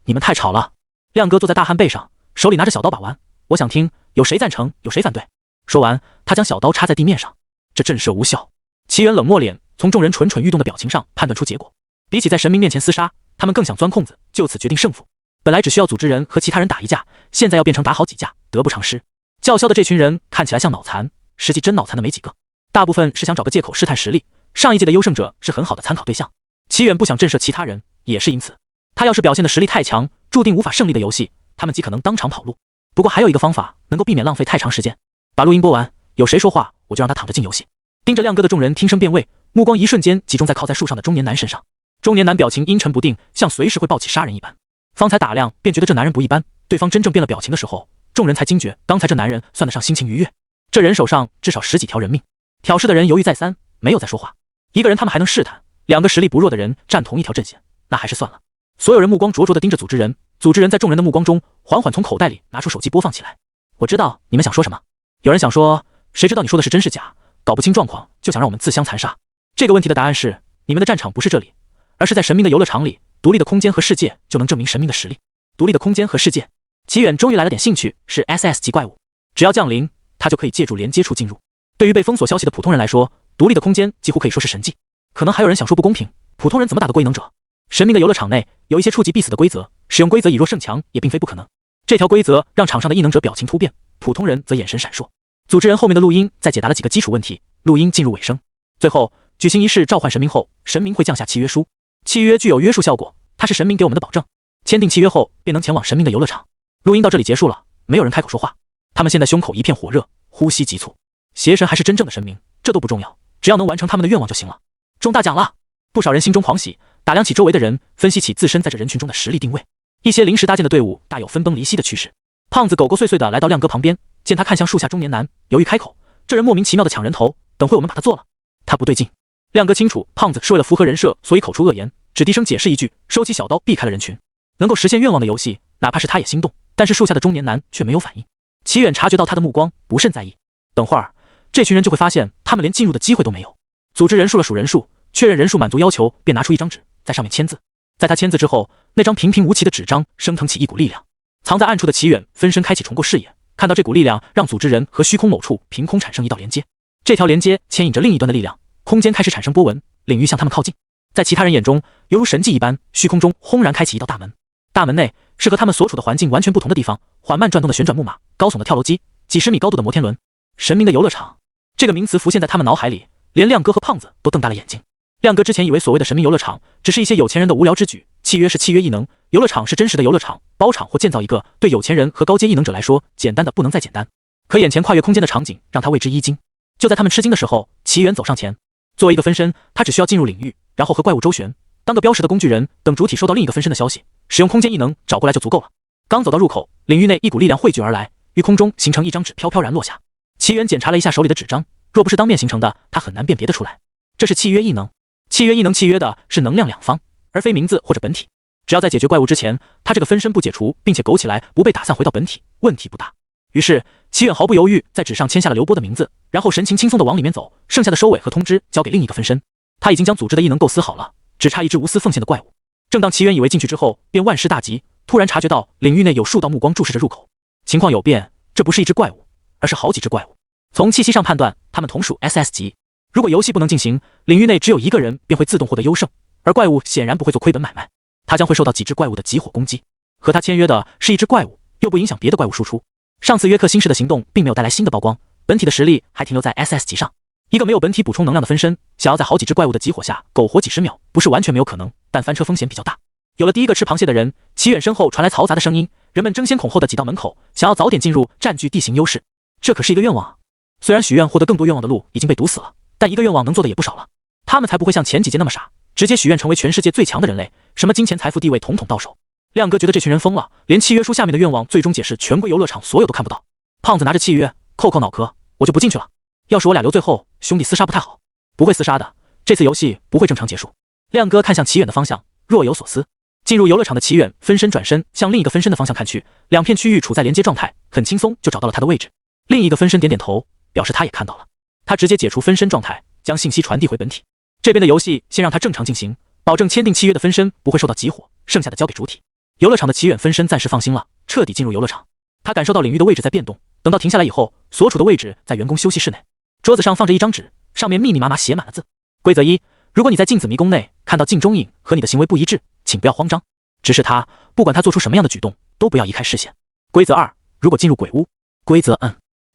你们太吵了。亮哥坐在大汉背上，手里拿着小刀把玩。我想听，有谁赞成，有谁反对？说完，他将小刀插在地面上。这震慑无效。齐远冷漠脸从众人蠢蠢欲动的表情上判断出结果。比起在神明面前厮杀，他们更想钻空子，就此决定胜负。本来只需要组织人和其他人打一架，现在要变成打好几架，得不偿失。叫嚣的这群人看起来像脑残，实际真脑残的没几个，大部分是想找个借口试探实力。上一届的优胜者是很好的参考对象。齐远不想震慑其他人，也是因此。他要是表现的实力太强，注定无法胜利的游戏，他们极可能当场跑路。不过还有一个方法能够避免浪费太长时间，把录音播完，有谁说话我就让他躺着进游戏。盯着亮哥的众人听声辨位，目光一瞬间集中在靠在树上的中年男身上。中年男表情阴沉不定，像随时会抱起杀人一般。方才打量便觉得这男人不一般，对方真正变了表情的时候，众人才惊觉刚才这男人算得上心情愉悦。这人手上至少10几条人命。挑事的人犹豫再三，没有再说话。一个人他们还能试探，两个实力不弱的人站同一条阵线，那还是算了。所有人目光灼灼地盯着组织人，组织人在众人的目光中缓缓从口袋里拿出手机播放起来。我知道你们想说什么。有人想说，谁知道你说的是真是假，搞不清状况就想让我们自相残杀。这个问题的答案是，你们的战场不是这里，而是在神明的游乐场里，独立的空间和世界就能证明神明的实力。独立的空间和世界，齐远终于来了点兴趣，是 SS 级怪物，只要降临，他就可以借助连接处进入。对于被封锁消息的普通人来说，独立的空间几乎可以说是神迹。可能还有人想说不公平，普通人怎么打得过异能者？神明的游乐场内有一些触及必死的规则，使用规则以弱胜强也并非不可能。这条规则让场上的异能者表情突变，普通人则眼神闪烁。组织人后面的录音在解答了几个基础问题，录音进入尾声。最后举行仪式召唤神明后，神明会降下契约书，契约具有约束效果，它是神明给我们的保证。签订契约后便能前往神明的游乐场。录音到这里结束了，没有人开口说话，他们现在胸口一片火热，呼吸急促。邪神还是真正的神明，这都不重要，只要能完成他们的愿望就行了。中大奖了！不少人心中狂喜，打量起周围的人，分析起自身在这人群中的实力定位。一些临时搭建的队伍大有分崩离析的趋势。胖子狗狗碎碎的来到亮哥旁边，见他看向树下中年男，犹豫开口：“这人莫名其妙的抢人头，等会我们把他做了。”他不对劲。亮哥清楚，胖子是为了符合人设，所以口出恶言，只低声解释一句，收起小刀避开了人群。能够实现愿望的游戏，哪怕是他也心动，但是树下的中年男却没有反应。齐远察觉到他的目光，不甚在意。等会儿，这群人就会发现他们连进入的机会都没有。组织人数了数人数，确认人数满足要求，便拿出一张纸，在上面签字。在他签字之后，那张平平无奇的纸张升腾起一股力量。藏在暗处的齐远分身开启重构视野，看到这股力量让组织人和虚空某处凭空产生一道连接。这条连接牵引着另一端的力量，空间开始产生波纹，领域向他们靠近。在其他人眼中，犹如神迹一般，虚空中轰然开启一道大门。大门内是和他们所处的环境完全不同的地方，缓慢转动的旋转木马，高耸的跳楼机，几十米高度的摩天轮。神明的游乐场，这个名词浮现在他们脑海里，连亮哥和胖子都瞪大了眼睛。亮哥之前以为所谓的神明游乐场只是一些有钱人的无聊之举，契约是契约异能，游乐场是真实的游乐场，包场或建造一个对有钱人和高阶异能者来说简单的不能再简单。可眼前跨越空间的场景让他为之一惊。就在他们吃惊的时候，齐远走上前。作为一个分身，他只需要进入领域，然后和怪物周旋，当个标识的工具人，等主体收到另一个分身的消息，使用空间异能找过来就足够了。刚走到入口，领域内一股力量汇聚而来，于空中形成一张纸飘飘然落下。齐远检查了一下手里的纸张，若不是当面形成的，他很难辨别得出来。这是契约异能。契约异能契约的是能量两方，而非名字或者本体。只要在解决怪物之前，他这个分身不解除，并且苟起来不被打散回到本体，问题不大。于是齐远毫不犹豫在纸上签下了刘波的名字，然后神情轻松地往里面走，剩下的收尾和通知交给另一个分身。他已经将组织的异能构思好了，只差一只无私奉献的怪物。正当齐远以为进去之后便万事大吉，突然察觉到领域内有数道目光注视着入口。情况有变，这不是一只怪物，而是好几只怪物。从气息上判断，他们同属 SS 级。如果游戏不能进行，领域内只有一个人便会自动获得优胜，而怪物显然不会做亏本买卖，他将会受到几只怪物的集火攻击。和他签约的是一只怪物，又不影响别的怪物输出。上次约克星矢的行动并没有带来新的曝光，本体的实力还停留在 SS 级上。一个没有本体补充能量的分身，想要在好几只怪物的集火下苟活几十秒，不是完全没有可能，但翻车风险比较大。有了第一个吃螃蟹的人，齐远身后传来嘈杂的声音，人们争先恐后的挤到门口，想要早点进入，占据地形优势。这可是一个愿望啊！虽然许愿获得更多愿望的路已经被堵死了，但一个愿望能做的也不少了。他们才不会像前几届那么傻，直接许愿成为全世界最强的人类，什么金钱、财富、地位统统到手。亮哥觉得这群人疯了，连契约书下面的愿望最终解释全归游乐场所有都看不到。胖子拿着契约扣扣脑壳，我就不进去了。要是我俩留最后，兄弟厮杀不太好。不会厮杀的，这次游戏不会正常结束。亮哥看向齐远的方向，若有所思。进入游乐场的齐远分身转身向另一个分身的方向看去，两片区域处在连接状态，很轻松就找到了他的位置。另一个分身点点头，表示他也看到了。他直接解除分身状态，将信息传递回本体。这边的游戏先让他正常进行，保证签订契约的分身不会受到集火，剩下的交给主体。游乐场的齐远分身暂时放心了，彻底进入游乐场。他感受到领域的位置在变动，等到停下来以后，所处的位置在员工休息室内。桌子上放着一张纸，上面密密麻麻写满了字。规则一：如果你在镜子迷宫内看到镜中影和你的行为不一致，请不要慌张，直视他，不管他做出什么样的举动，都不要移开视线。规则二：如果进入鬼屋。规则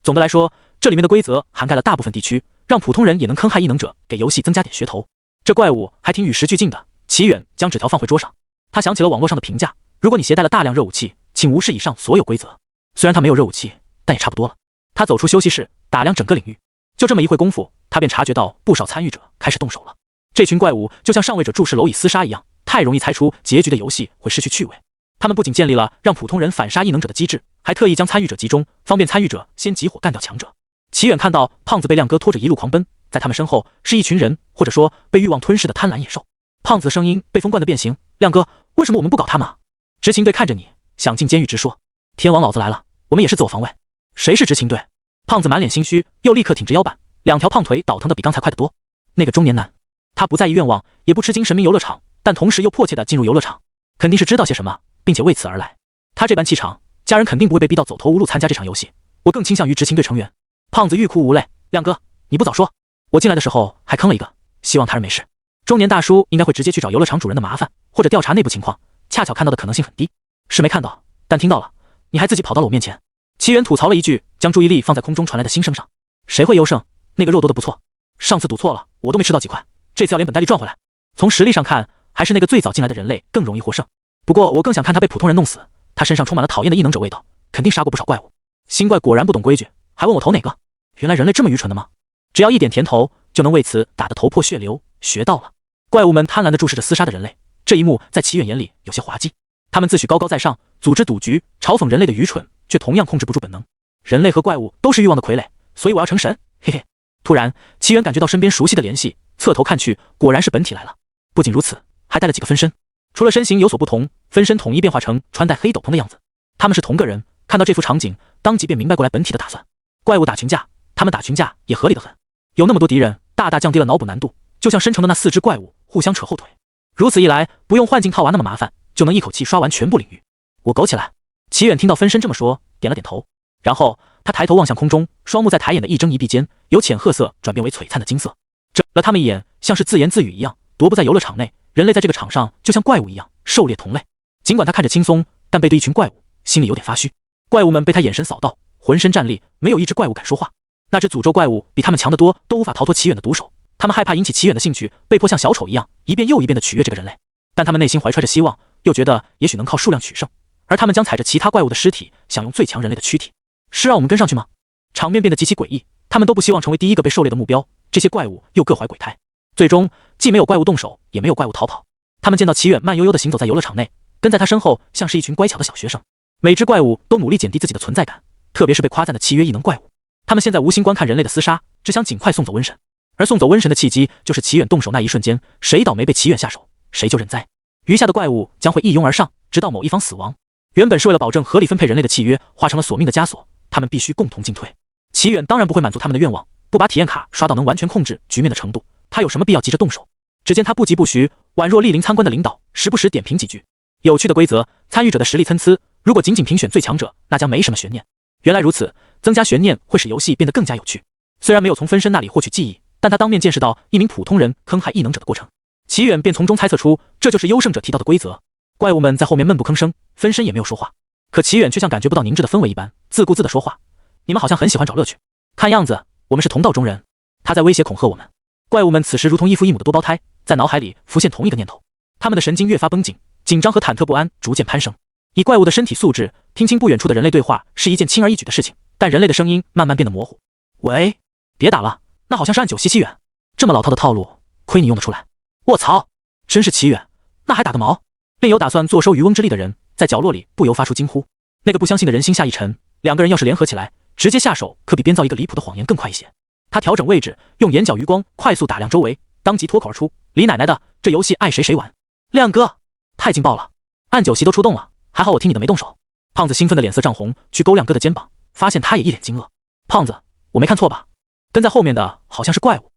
总的来说，这里面的规则涵盖了大部分地区，让普通人也能坑害异能者，给游戏增加点噱头。这怪物还挺与时俱进的。齐远将纸条放回桌上，他想起了网络上的评价，如果你携带了大量热武器，请无视以上所有规则。虽然他没有热武器，但也差不多了。他走出休息室，打量整个领域。就这么一会功夫，他便察觉到不少参与者开始动手了。这群怪物就像上位者注视蝼蚁厮杀一样，太容易猜出结局的游戏会失去趣味。他们不仅建立了让普通人反杀异能者的机制，还特意将参与者集中，方便参与者先集火干掉强者。齐远看到胖子被亮哥拖着一路狂奔，在他们身后是一群人，或者说被欲望吞噬的贪婪野兽。胖子的声音被风灌得变形，亮哥，为什么我们不搞他们啊？执勤队看着你，想进监狱直说，天王老子来了，我们也是自我防卫。谁是执勤队？胖子满脸心虚，又立刻挺直腰板，两条胖腿倒腾得比刚才快得多。那个中年男，他不在意愿望，也不吃惊神明游乐场，但同时又迫切地进入游乐场，肯定是知道些什么，并且为此而来。他这般气场，家人肯定不会被逼到走投无路参加这场游戏。我更倾向于执勤队成员。胖子欲哭无泪，亮哥，你不早说，我进来的时候还坑了一个，希望他人没事。中年大叔应该会直接去找游乐场主人的麻烦，或者调查内部情况，恰巧看到的可能性很低。是没看到，但听到了，你还自己跑到了我面前。齐远吐槽了一句，将注意力放在空中传来的新声上。谁会优胜？那个肉多的不错，上次赌错了，我都没吃到几块，这次要连本带利赚回来。从实力上看，还是那个最早进来的人类更容易获胜。不过我更想看他被普通人弄死，他身上充满了讨厌的异能者味道，肯定杀过不少怪物。新怪果然不懂规矩，还问我投哪个？原来人类这么愚蠢的吗？只要一点甜头，就能为此打得头破血流，学到了。怪物们贪婪地注视着厮杀的人类，这一幕在齐远眼里有些滑稽。他们自诩高高在上，组织赌局，嘲讽人类的愚蠢，却同样控制不住本能。人类和怪物都是欲望的傀儡，所以我要成神，嘿嘿。突然，齐远感觉到身边熟悉的联系，侧头看去，果然是本体来了。不仅如此，还带了几个分身，除了身形有所不同，分身统一变化成穿戴黑斗篷的样子。他们是同个人，看到这幅场景，当即便明白过来本体的打算。怪物打群架，他们打群架也合理得很。有那么多敌人，大大降低了脑补难度，就像生成的那4只怪物互相扯后腿。如此一来，不用幻境套娃那么麻烦，就能一口气刷完全部领域。我苟起来。齐远听到分身这么说，点了点头，然后他抬头望向空中，双目在抬眼的一睁一闭间，由浅褐色转变为璀璨的金色，遮了他们一眼，像是自言自语一样。踱步在游乐场内，人类在这个场上就像怪物一样狩猎同类。尽管他看着轻松，但背对一群怪物，心里有点发虚。怪物们被他眼神扫到，浑身战栗，没有一只怪物敢说话。那只诅咒怪物比他们强得多，都无法逃脱齐远的毒手。他们害怕引起齐远的兴趣，被迫像小丑一样一遍又一遍地取悦这个人类。但他们内心怀揣着希望，又觉得也许能靠数量取胜。而他们将踩着其他怪物的尸体，享用最强人类的躯体。是让我们跟上去吗？场面变得极其诡异，他们都不希望成为第一个被狩猎的目标。这些怪物又各怀鬼胎，最终既没有怪物动手，也没有怪物逃跑。他们见到齐远慢悠悠地行走在游乐场内，跟在他身后像是一群乖巧的小学生。每只怪物都努力减低自己的存在感，特别是被夸赞的契约异能怪物。他们现在无心观看人类的厮杀，只想尽快送走瘟神。而送走瘟神的契机，就是齐远动手那一瞬间，谁倒霉被齐远下手，谁就认栽。余下的怪物将会一拥而上，直到某一方死亡。原本是为了保证合理分配人类的契约，化成了索命的枷锁，他们必须共同进退。齐远当然不会满足他们的愿望，不把体验卡刷到能完全控制局面的程度，他有什么必要急着动手？只见他不疾不徐，宛若莅临参观的领导，时不时点评几句。有趣的规则，参与者的实力参差，如果仅仅评选最强者，那将没什么悬念。原来如此，增加悬念会使游戏变得更加有趣。虽然没有从分身那里获取记忆，但他当面见识到一名普通人坑害异能者的过程，齐远便从中猜测出这就是优胜者提到的规则。怪物们在后面闷不吭声，分身也没有说话，可齐远却像感觉不到凝滞的氛围一般，自顾自地说话：“你们好像很喜欢找乐趣，看样子我们是同道中人。”他在威胁恐吓我们。怪物们此时如同异父异母的多胞胎，在脑海里浮现同一个念头，他们的神经越发绷紧，紧张和忐忑不安逐渐攀升。以怪物的身体素质，听清不远处的人类对话是一件轻而易举的事情，但人类的声音慢慢变得模糊。喂，别打了，那好像是按9吸7远，这么老套的套路，亏你用得出来。卧槽，真是奇远，那还打个毛？另有打算坐收渔翁之利的人在角落里不由发出惊呼。那个不相信的人心下一沉，两个人要是联合起来，直接下手可比编造一个离谱的谎言更快一些。他调整位置，用眼角余光快速打量周围，当即脱口而出：“李奶奶的，这游戏爱谁谁玩！”亮哥，太劲爆了，按9席都出动了，还好我听你的没动手。胖子兴奋的脸色涨红，去勾亮哥的肩膀，发现他也一脸惊愕。胖子，我没看错吧？跟在后面的好像是怪物。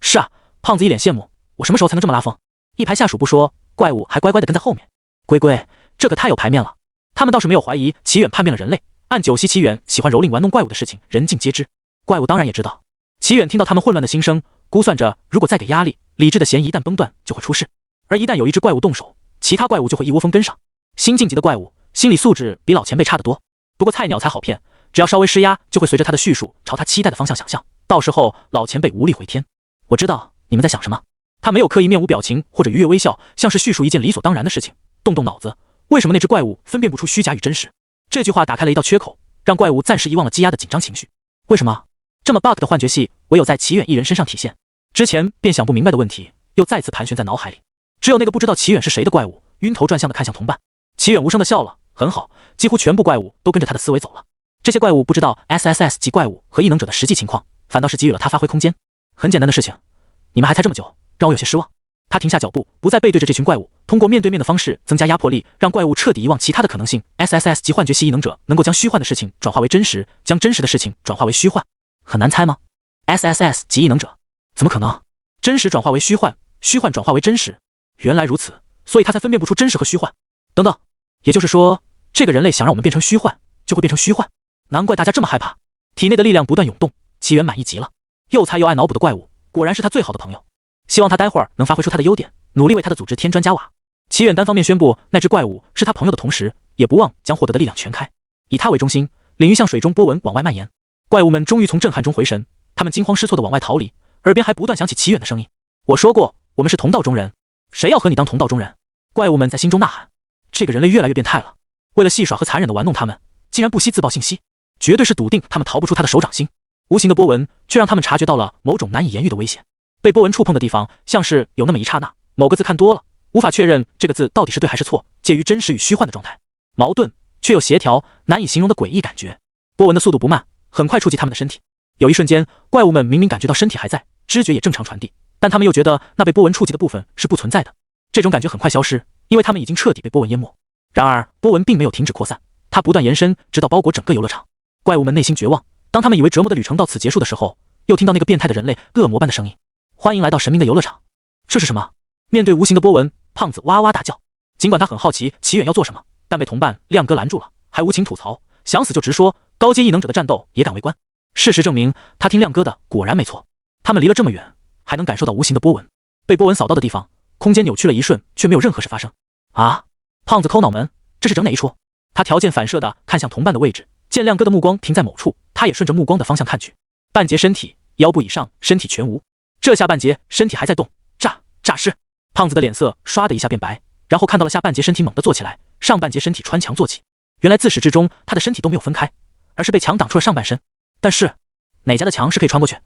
是啊。胖子一脸羡慕，我什么时候才能这么拉风？一排下属不说，怪物还乖乖的跟在后面。龟龟，这可太有排面了。他们倒是没有怀疑齐远叛变了人类，按9席齐远喜欢蹂躏玩弄怪物的事情，人尽皆知。怪物当然也知道。齐远听到他们混乱的心声，估算着如果再给压力，理智的弦一旦崩断就会出事，而一旦有一只怪物动手，其他怪物就会一窝蜂跟上。新晋级的怪物心理素质比老前辈差得多，不过菜鸟才好骗，只要稍微施压，就会随着他的叙述朝他期待的方向想象，到时候老前辈无力回天。我知道你们在想什么。他没有刻意面无表情或者愉悦微笑，像是叙述一件理所当然的事情。动脑子，为什么那只怪物分辨不出虚假与真实？这句话打开了一道缺口，让怪物暂时遗忘了积压的紧张情绪。为什么这么 bug 的幻觉系唯有在齐远一人身上体现？之前便想不明白的问题又再次盘旋在脑海里。只有那个不知道齐远是谁的怪物晕头转向的看向同伴。齐远无声的笑了，很好，几乎全部怪物都跟着他的思维走了。这些怪物不知道 SSS 级怪物和异能者的实际情况，反倒是给予了他发挥空间。很简单的事情，你们还猜这么久，让我有些失望。他停下脚步，不再背对着这群怪物，通过面对面的方式增加压迫力，让怪物彻底遗忘其他的可能性。SSS 级幻觉系异能者能够将虚幻的事情转化为真实，将真实的事情转化为虚幻。很难猜吗？ SSS 级异能者怎么可能？真实转化为虚幻，虚幻转化为真实。原来如此，所以他才分辨不出真实和虚幻。等等，也就是说，这个人类想让我们变成虚幻，就会变成虚幻。难怪大家这么害怕。体内的力量不断涌动，齐远满意极了。又猜又爱脑补的怪物，果然是他最好的朋友。希望他待会儿能发挥出他的优点，努力为他的组织添砖加瓦。齐远单方面宣布那只怪物是他朋友的同时，也不忘将获得的力量全开，以他为中心，领域向水中波纹往外蔓延。怪物们终于从震撼中回神，他们惊慌失措地往外逃离，耳边还不断响起齐远的声音：“我说过，我们是同道中人，谁要和你当同道中人？”怪物们在心中呐喊：“这个人类越来越变态了，为了戏耍和残忍地玩弄他们，竟然不惜自爆信息，绝对是笃定他们逃不出他的手掌心。”无形的波纹却让他们察觉到了某种难以言喻的危险。被波纹触碰的地方，像是有那么一刹那，某个字看多了，无法确认这个字到底是对还是错，介于真实与虚幻的状态，矛盾却又协调，难以形容的诡异感觉。波纹的速度不慢，很快触及他们的身体。有一瞬间，怪物们明明感觉到身体还在，知觉也正常传递，但他们又觉得那被波纹触及的部分是不存在的。这种感觉很快消失，因为他们已经彻底被波纹淹没。然而，波纹并没有停止扩散，它不断延伸，直到包裹整个游乐场。怪物们内心绝望，当他们以为折磨的旅程到此结束的时候，又听到那个变态的人类恶魔般的声音：“欢迎来到神明的游乐场。”这是什么？面对无形的波纹，胖子哇哇大叫。尽管他很好奇齐远要做什么，但被同伴亮哥拦住了，还无情吐槽：“想死就直说，高阶异能者的战斗也敢围观？”事实证明，他听亮哥的果然没错。他们离了这么远，还能感受到无形的波纹。被波纹扫到的地方，空间扭曲了一瞬，却没有任何事发生。啊！胖子抠脑门，这是整哪一出？他条件反射地看向同伴的位置，见亮哥的目光停在某处，他也顺着目光的方向看去。半截身体，腰部以上，身体全无。这下半截身体还在动，诈尸！胖子的脸色唰的一下变白，然后看到了下半截身体猛地坐起来，上半截身体穿墙坐起。原来自始至终他的身体都没有分开，而是被墙挡出了上半身。但是哪家的墙是可以穿过去？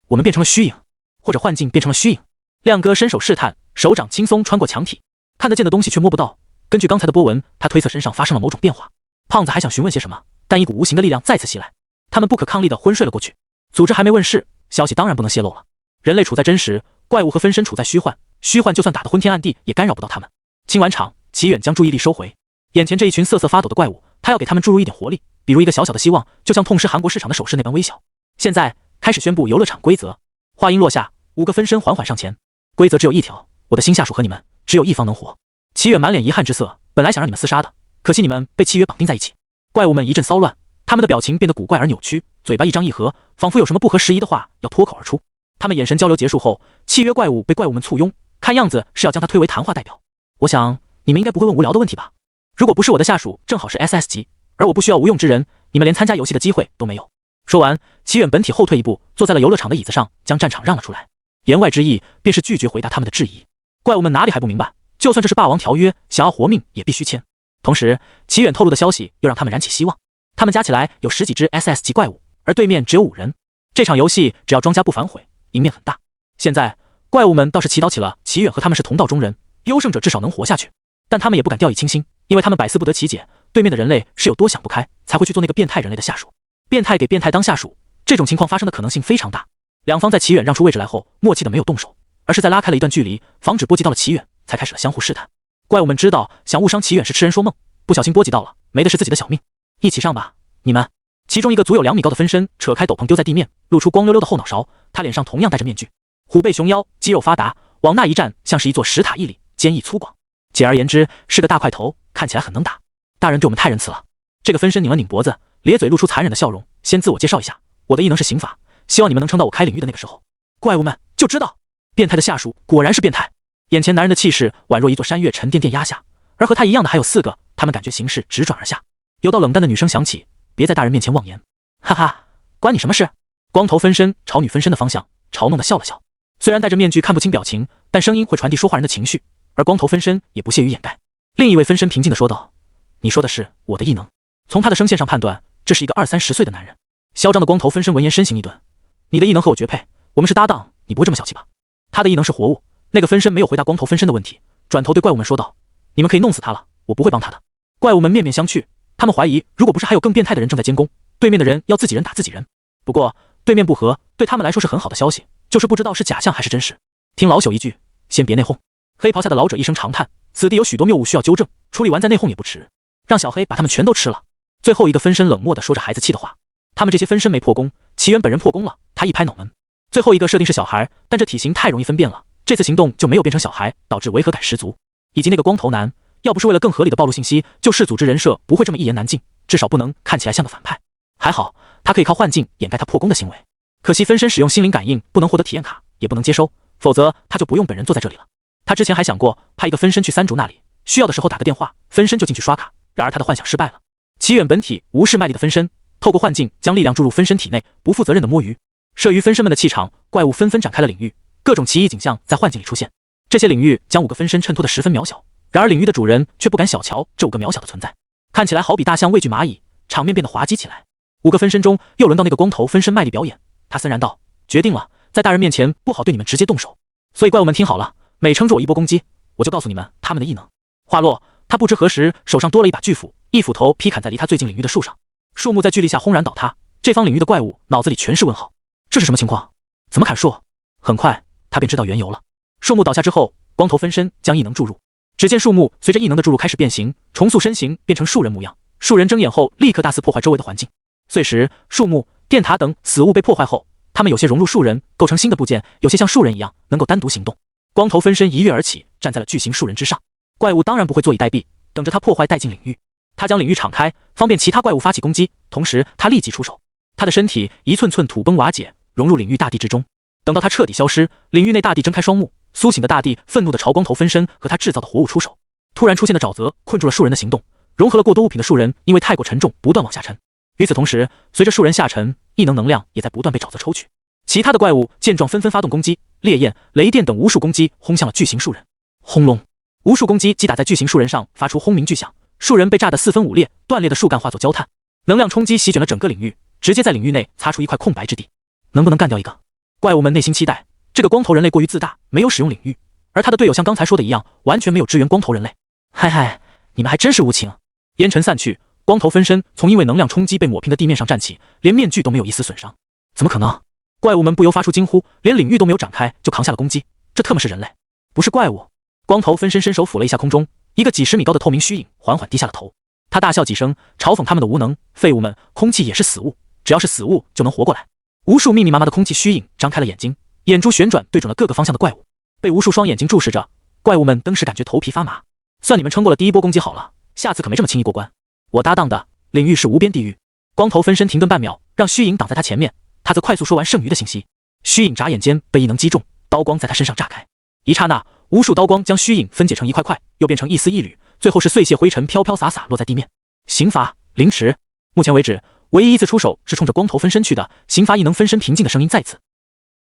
我们变成了虚影，或者幻境变成了虚影。亮哥伸手试探，手掌轻松穿过墙体，看得见的东西却摸不到。根据刚才的波纹，他推测身上发生了某种变化。胖子还想询问些什么，但一股无形的力量再次袭来，他们不可抗力地昏睡了过去。组织还没问世，消息当然不能泄露了。人类处在真实，怪物和分身处在虚幻，虚幻就算打得昏天暗地，也干扰不到他们。清完场，齐远将注意力收回，眼前这一群瑟瑟发抖的怪物，他要给他们注入一点活力，比如一个小小的希望，就像痛失韩国市场的首饰那般微小。现在开始宣布游乐场规则。话音落下，5个分身缓缓上前。规则只有一条，我的新下属和你们只有一方能活。齐远满脸遗憾之色，本来想让你们厮杀的，可惜你们被契约绑定在一起。怪物们一阵骚乱，他们的表情变得古怪而扭曲，嘴巴一张一合，仿佛有什么不合时宜的话要脱口而出。他们眼神交流结束后，契约怪物被怪物们簇拥，看样子是要将他推为谈话代表。我想你们应该不会问无聊的问题吧？如果不是我的下属正好是 SS 级，而我不需要无用之人，你们连参加游戏的机会都没有。说完，齐远本体后退一步，坐在了游乐场的椅子上，将战场让了出来。言外之意便是拒绝回答他们的质疑。怪物们哪里还不明白，就算这是霸王条约，想要活命也必须签。同时，齐远透露的消息又让他们燃起希望。他们加起来有10几只 SS 级怪物，而对面只有5人。这场游戏只要庄家不反悔，赢面很大。现在怪物们倒是祈祷起了齐远和他们是同道中人，优胜者至少能活下去。但他们也不敢掉以轻心，因为他们百思不得其解，对面的人类是有多想不开，才会去做那个变态人类的下属。变态给变态当下属，这种情况发生的可能性非常大。两方在齐远让出位置来后，默契的没有动手，而是在拉开了一段距离，防止波及到了齐远，才开始了相互试探。怪物们知道想误伤齐远是痴人说梦，不小心波及到了，没的是自己的小命。一起上吧，你们！其中一个足有2米高的分身扯开斗篷丢在地面，露出光溜溜的后脑勺，他脸上同样戴着面具，虎背熊腰，肌肉发达，往那一站像是一座石塔屹立，坚毅粗犷。简而言之，是个大块头，看起来很能打。大人对我们太仁慈了。这个分身拧了拧脖子，咧嘴露出残忍的笑容，先自我介绍一下，我的异能是刑法，希望你们能撑到我开领域的那个时候。怪物们就知道，变态的下属果然是变态。眼前男人的气势宛若一座山岳沉甸甸压下，而和他一样的还有4个，他们感觉形势直转而下。有道冷淡的女声响起，别在大人面前妄言。哈哈，关你什么事？光头分身朝女分身的方向嘲弄的笑了笑，虽然戴着面具看不清表情，但声音会传递说话人的情绪，而光头分身也不屑于掩盖。另一位分身平静地说道，你说的是我的异能。从他的声线上判断，这是一个20-30岁的男人。嚣张的光头分身闻言身形一顿，你的异能和我绝配，我们是搭档，你不会这么小气吧？他的异能是活物。那个分身没有回答光头分身的问题，转头对怪物们说道，你们可以弄死他了，我不会帮他的。怪物们面面相觑，他们怀疑如果不是还有更变态的人正在监工，对面的人要自己人打自己人。不过对面不和对他们来说是很好的消息，就是不知道是假象还是真实。听老朽一句，先别内讧。黑袍下的老者一声长叹，此地有许多谬误需要纠正，处理完再内讧也不迟。让小黑把他们全都吃了。最后一个分身冷漠地说着孩子气的话。他们这些分身没破功，齐远本人破功了，他一拍脑门。最后一个设定是小孩，但这体型太容易分辨了，这次行动就没有变成小孩，导致违和感十足。以及那个光头男，要不是为了更合理的暴露信息，救世组织人设不会这么一言难尽，至少不能看起来像个反派。还好他可以靠幻境掩盖他破功的行为，可惜分身使用心灵感应不能获得体验卡，也不能接收，否则他就不用本人坐在这里了。他之前还想过派一个分身去三竹那里，需要的时候打个电话，分身就进去刷卡，然而他的幻想失败了。齐远本体无视卖力的分身，透过幻境将力量注入分身体内，不负责任的摸鱼。慑于分身们的气场，怪物纷纷展开了领域，各种奇异景象在幻境里出现。这些领域将5个分身衬托得十分渺小，然而领域的主人却不敢小瞧这5个渺小的存在，看起来好比大象畏惧蚂蚁，场面变得滑稽起来。5个分身中又轮到那个光头分身卖力表演，他森然道，决定了，在大人面前不好对你们直接动手，所以怪物们听好了，每撑住我一波攻击，我就告诉你们他们的异能。话落，他不知何时手上多了一把巨斧，一斧头劈砍在离他最近领域的树上，树木在巨力下轰然倒塌。这方领域的怪物脑子里全是问号，这是什么情况？怎么砍树？很快他便知道缘由了。树木倒下之后，光头分身将异能注入，只见树木随着异能的注入开始变形，重塑身形变成树人模样。树人睁眼后立刻大肆破坏周围的环境，碎石、树木、电塔等死物被破坏后，他们有些融入树人，构成新的部件，有些像树人一样能够单独行动。光头分身一跃而起，站在了巨型树人之上。怪物当然不会坐以待毙，等着他破坏殆尽领域。他将领域敞开，方便其他怪物发起攻击，同时他立即出手。他的身体一寸寸土崩瓦解，融入领域大地之中。等到他彻底消失，领域内大地睁开双目，苏醒的大地愤怒地朝光头分身和他制造的活物出手。突然出现的沼泽困住了树人的行动，融合了过多物品的树人因为太过沉重不断往下沉。与此同时，随着树人下沉，异能能量也在不断被沼泽抽取。其他的怪物见状纷纷发动攻击，烈焰、雷电等无数攻击轰向了巨型树人。轰隆，无数攻击击打在巨型树人上，发出轰鸣巨响，树人被炸得四分五裂，断裂的树干化作焦炭。能量冲击席卷了整个领域，直接在领域内擦出一块空白之地。能不能干掉一个？怪物们内心期待。这个光头人类过于自大，没有使用领域，而他的队友像刚才说的一样，完全没有支援光头人类。嗨嗨，你们还真是无情。烟尘散去，光头分身从因为能量冲击被抹平的地面上站起，连面具都没有一丝损伤。怎么可能？怪物们不由发出惊呼，连领域都没有展开就扛下了攻击，这特么是人类，不是怪物。光头分身伸手抚了一下空中，一个几十米高的透明虚影缓缓低下了头。他大笑几声，嘲讽他们的无能。废物们，空气也是死物，只要是死物就能活过来。无数密密麻麻的空气虚影张开了眼睛，眼珠旋转，对准了各个方向的怪物。被无数双眼睛注视着，怪物们登时感觉头皮发麻。算你们撑过了第一波攻击好了，下次可没这么轻易过关。我搭档的领域是无边地狱。光头分身停顿半秒，让虚影挡在他前面，他则快速说完剩余的信息。虚影眨眼间被异能击中，刀光在他身上炸开。一刹那，无数刀光将虚影分解成一块块，又变成一丝一缕，最后是碎屑灰尘飘飘洒洒落在地面。刑罚凌迟。目前为止，唯一一次出手是冲着光头分身去的。刑罚异能分身平静的声音再次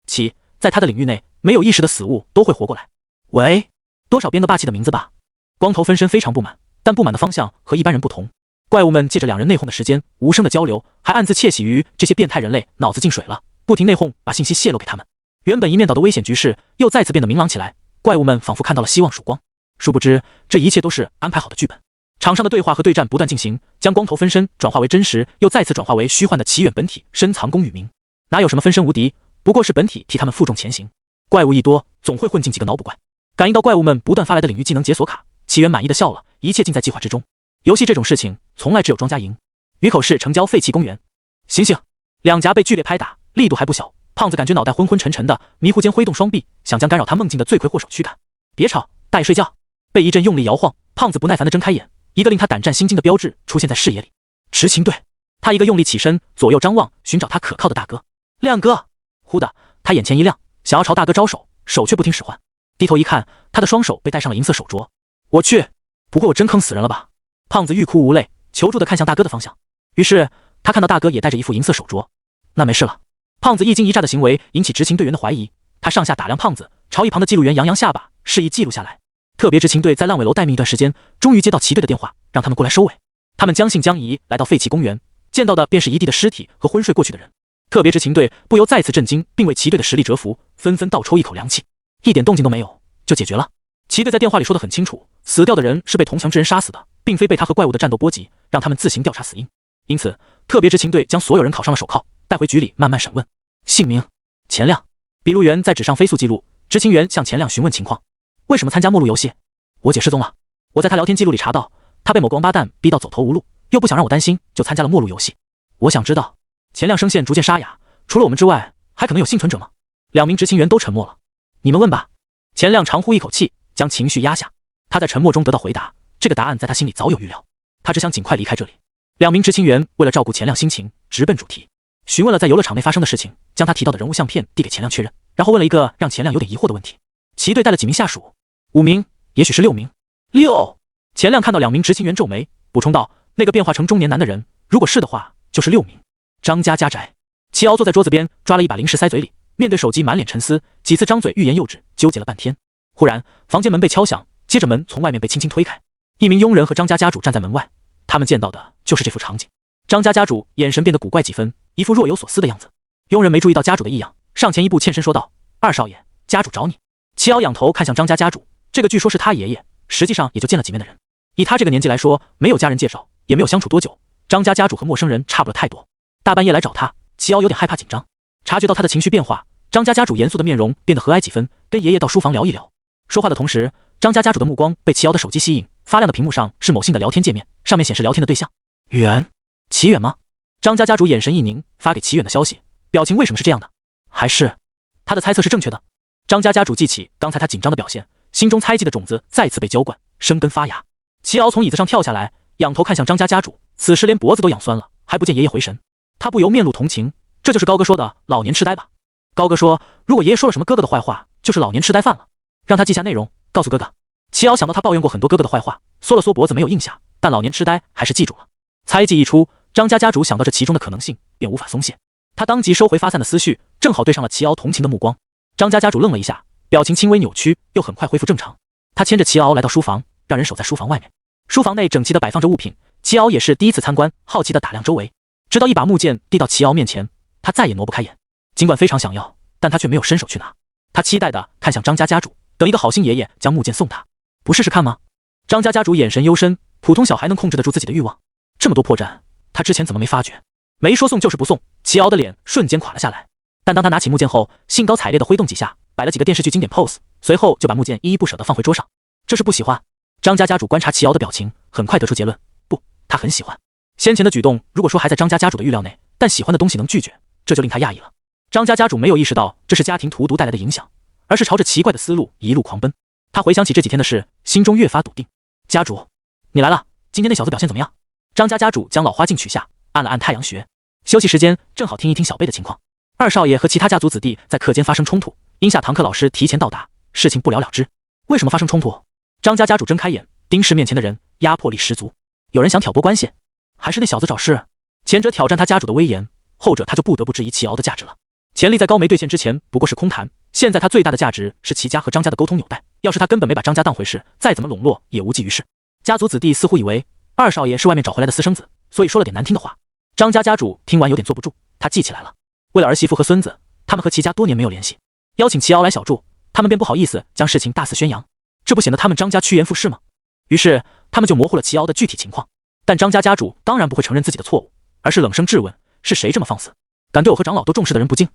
起，在他的领域内，没有意识的死物都会活过来。喂，多少编个霸气的名字吧。光头分身非常不满，但不满的方向和一般人不同。怪物们借着两人内讧的时间，无声的交流，还暗自窃喜于这些变态人类脑子进水了，不停内讧，把信息泄露给他们。原本一面倒的危险局势又再次变得明朗起来，怪物们仿佛看到了希望曙光。殊不知，这一切都是安排好的剧本。场上的对话和对战不断进行，将光头分身转化为真实，又再次转化为虚幻的奇远本体深藏功与名。哪有什么分身无敌，不过是本体替他们负重前行。怪物一多，总会混进几个脑补怪。感应到怪物们不断发来的领域技能解锁卡，奇缘满意的笑了，一切尽在计划之中。游戏这种事情，从来只有庄家赢。鱼口市城郊废弃公园，醒醒！两颊被剧烈拍打，力度还不小。胖子感觉脑袋昏昏沉沉的，迷糊间挥动双臂，想将干扰他梦境的罪魁祸首驱赶。别吵，大爷睡觉。被一阵用力摇晃，胖子不耐烦地睁开眼，一个令他胆战心惊的标志出现在视野里。执勤队。他一个用力起身，左右张望，寻找他可靠的大哥。亮哥！忽的，他眼前一亮，想要朝大哥招手，手却不听使唤。低头一看，他的双手被戴上了银色手镯。我去，不过我真坑死人了吧？胖子欲哭无泪，求助地看向大哥的方向。于是他看到大哥也戴着一副银色手镯，那没事了。胖子一惊一乍的行为引起执勤队员的怀疑，他上下打量胖子，朝一旁的记录员扬扬下巴，示意记录下来。特别执勤队在烂尾楼待命一段时间，终于接到齐队的电话，让他们过来收尾。他们将信将疑，来到废弃公园，见到的便是一地的尸体和昏睡过去的人。特别执勤队不由再次震惊，并为齐队的实力折服，纷纷倒抽一口凉气。一点动静都没有，就解决了。齐队在电话里说得很清楚，死掉的人是被铜墙之人杀死的，并非被他和怪物的战斗波及，让他们自行调查死因。因此，特别执勤队将所有人铐上了手铐，带回局里慢慢审问。姓名：钱亮。笔录员在纸上飞速记录。执勤员向钱亮询问情况：为什么参加末路游戏？我姐失踪了，我在他聊天记录里查到，他被某个王八蛋逼到走投无路，又不想让我担心，就参加了末路游戏。我想知道。钱亮声线逐渐沙哑，除了我们之外，还可能有幸存者吗？两名执勤员都沉默了。你们问吧。钱亮长呼一口气，将情绪压下。他在沉默中得到回答，这个答案在他心里早有预料，他只想尽快离开这里。两名执勤员为了照顾钱亮心情，直奔主题，询问了在游乐场内发生的事情，将他提到的人物相片递给钱亮确认，然后问了一个让钱亮有点疑惑的问题：齐队带了几名下属？5名，也许是6名。6。钱亮看到两名执勤员皱眉，补充道：那个变化成中年男的人，如果是的话，就是6名。张家家宅。齐敖坐在桌子边，抓了一把零食塞嘴里，面对手机满脸沉思，几次张嘴欲言又止，纠结了半天。忽然，房间门被敲响，接着门从外面被轻轻推开，一名佣人和张家家主站在门外。他们见到的就是这幅场景。张家家主眼神变得古怪几分，一副若有所思的样子。佣人没注意到家主的异样，上前一步欠身说道：二少爷，家主找你。齐敖仰头看向张家家主，这个据说是他爷爷，实际上也就见了几面的人。以他这个年纪来说，没有家人介绍，也没有相处多久，张家家主和陌生人差不了太多。大半夜来找他，齐敖有点害怕紧张。察觉到他的情绪变化，张家家主严肃的面容变得和蔼几分，跟爷爷到书房聊一聊。说话的同时，张家家主的目光被齐敖的手机吸引，发亮的屏幕上是某信的聊天界面，上面显示聊天的对象远。齐远吗？张家家主眼神一凝，发给齐远的消息，表情为什么是这样的？还是他的猜测是正确的？张家家主记起刚才他紧张的表现，心中猜忌的种子再次被浇灌，生根发芽。齐敖从椅子上跳下来，仰头看向张家家主，此时连脖子都痒酸了，还不见爷爷回神。他不由面露同情，这就是高哥说的老年痴呆吧？高哥说，如果爷爷说了什么哥哥的坏话，就是老年痴呆犯了，让他记下内容，告诉哥哥。齐敖想到他抱怨过很多哥哥的坏话，缩了缩脖子没有应下，但老年痴呆还是记住了。猜忌一出，张家家主想到这其中的可能性，便无法松懈。他当即收回发散的思绪，正好对上了齐敖同情的目光。张家家主愣了一下，表情轻微扭曲，又很快恢复正常。他牵着齐敖来到书房，让人守在书房外面。书房内整齐地摆放着物品，齐敖也是第一次参观，好奇地打量周围，直到一把木剑递到齐敖面前，他再也挪不开眼。尽管非常想要，但他却没有伸手去拿。他期待地看向张家家主，等一个好心爷爷将木剑送他。不试试看吗？张家家主眼神幽深，普通小孩能控制得住自己的欲望？这么多破绽，他之前怎么没发觉？没说送就是不送，齐敖的脸瞬间垮了下来。但当他拿起木剑后，兴高采烈地挥动几下，摆了几个电视剧经典 pose， 随后就把木剑依依不舍地放回桌上。这是不喜欢。张家家主观察齐瑶的表情，很快得出结论：不，他很喜欢。先前的举动，如果说还在张家家主的预料内，但喜欢的东西能拒绝，这就令他讶异了。张家家主没有意识到这是家庭荼毒带来的影响，而是朝着奇怪的思路一路狂奔。他回想起这几天的事，心中越发笃定。家主，你来了，今天那小子表现怎么样？张家家主将老花镜取下，按了按太阳穴。休息时间正好听一听小贝的情况。二少爷和其他家族子弟在课间发生冲突，因下堂课老师提前到达，事情不了了之。为什么发生冲突？张家家主睁开眼，盯视面前的人，压迫力十足。有人想挑拨关系，还是那小子找事？前者挑战他家主的威严，后者他就不得不质疑齐瑶的价值了。潜力在高梅兑现之前不过是空谈，现在他最大的价值是齐家和张家的沟通纽带。要是他根本没把张家当回事，再怎么笼络也无济于事。家族子弟似乎以为二少爷是外面找回来的私生子，所以说了点难听的话。张家家主听完有点坐不住，他记起来了，为了儿媳妇和孙子，他们和齐家多年没有联系，邀请齐瑶来小住，他们便不好意思将事情大肆宣扬，这不显得他们张家趋炎附势吗？于是他们就模糊了齐瑶的具体情况。但张家家主当然不会承认自己的错误，而是冷声质问：是谁这么放肆，敢对我和长老都重视的人不敬？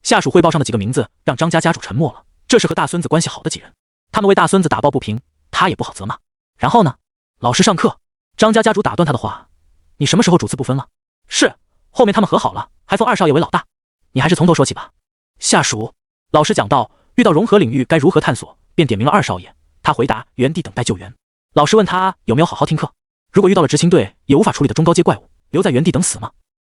下属汇报上的几个名字让张家家主沉默了，这是和大孙子关系好的几人，他们为大孙子打抱不平，他也不好责骂。然后呢？老师上课。张家家主打断他的话：你什么时候主次不分了？是，后面他们和好了，还封二少爷为老大。你还是从头说起吧。下属。老师讲到遇到融合领域该如何探索，便点名了二少爷。他回答：原地等待救援。老师问他有没有好好听课，如果遇到了执勤队也无法处理的中高阶怪物，留在原地等死吗？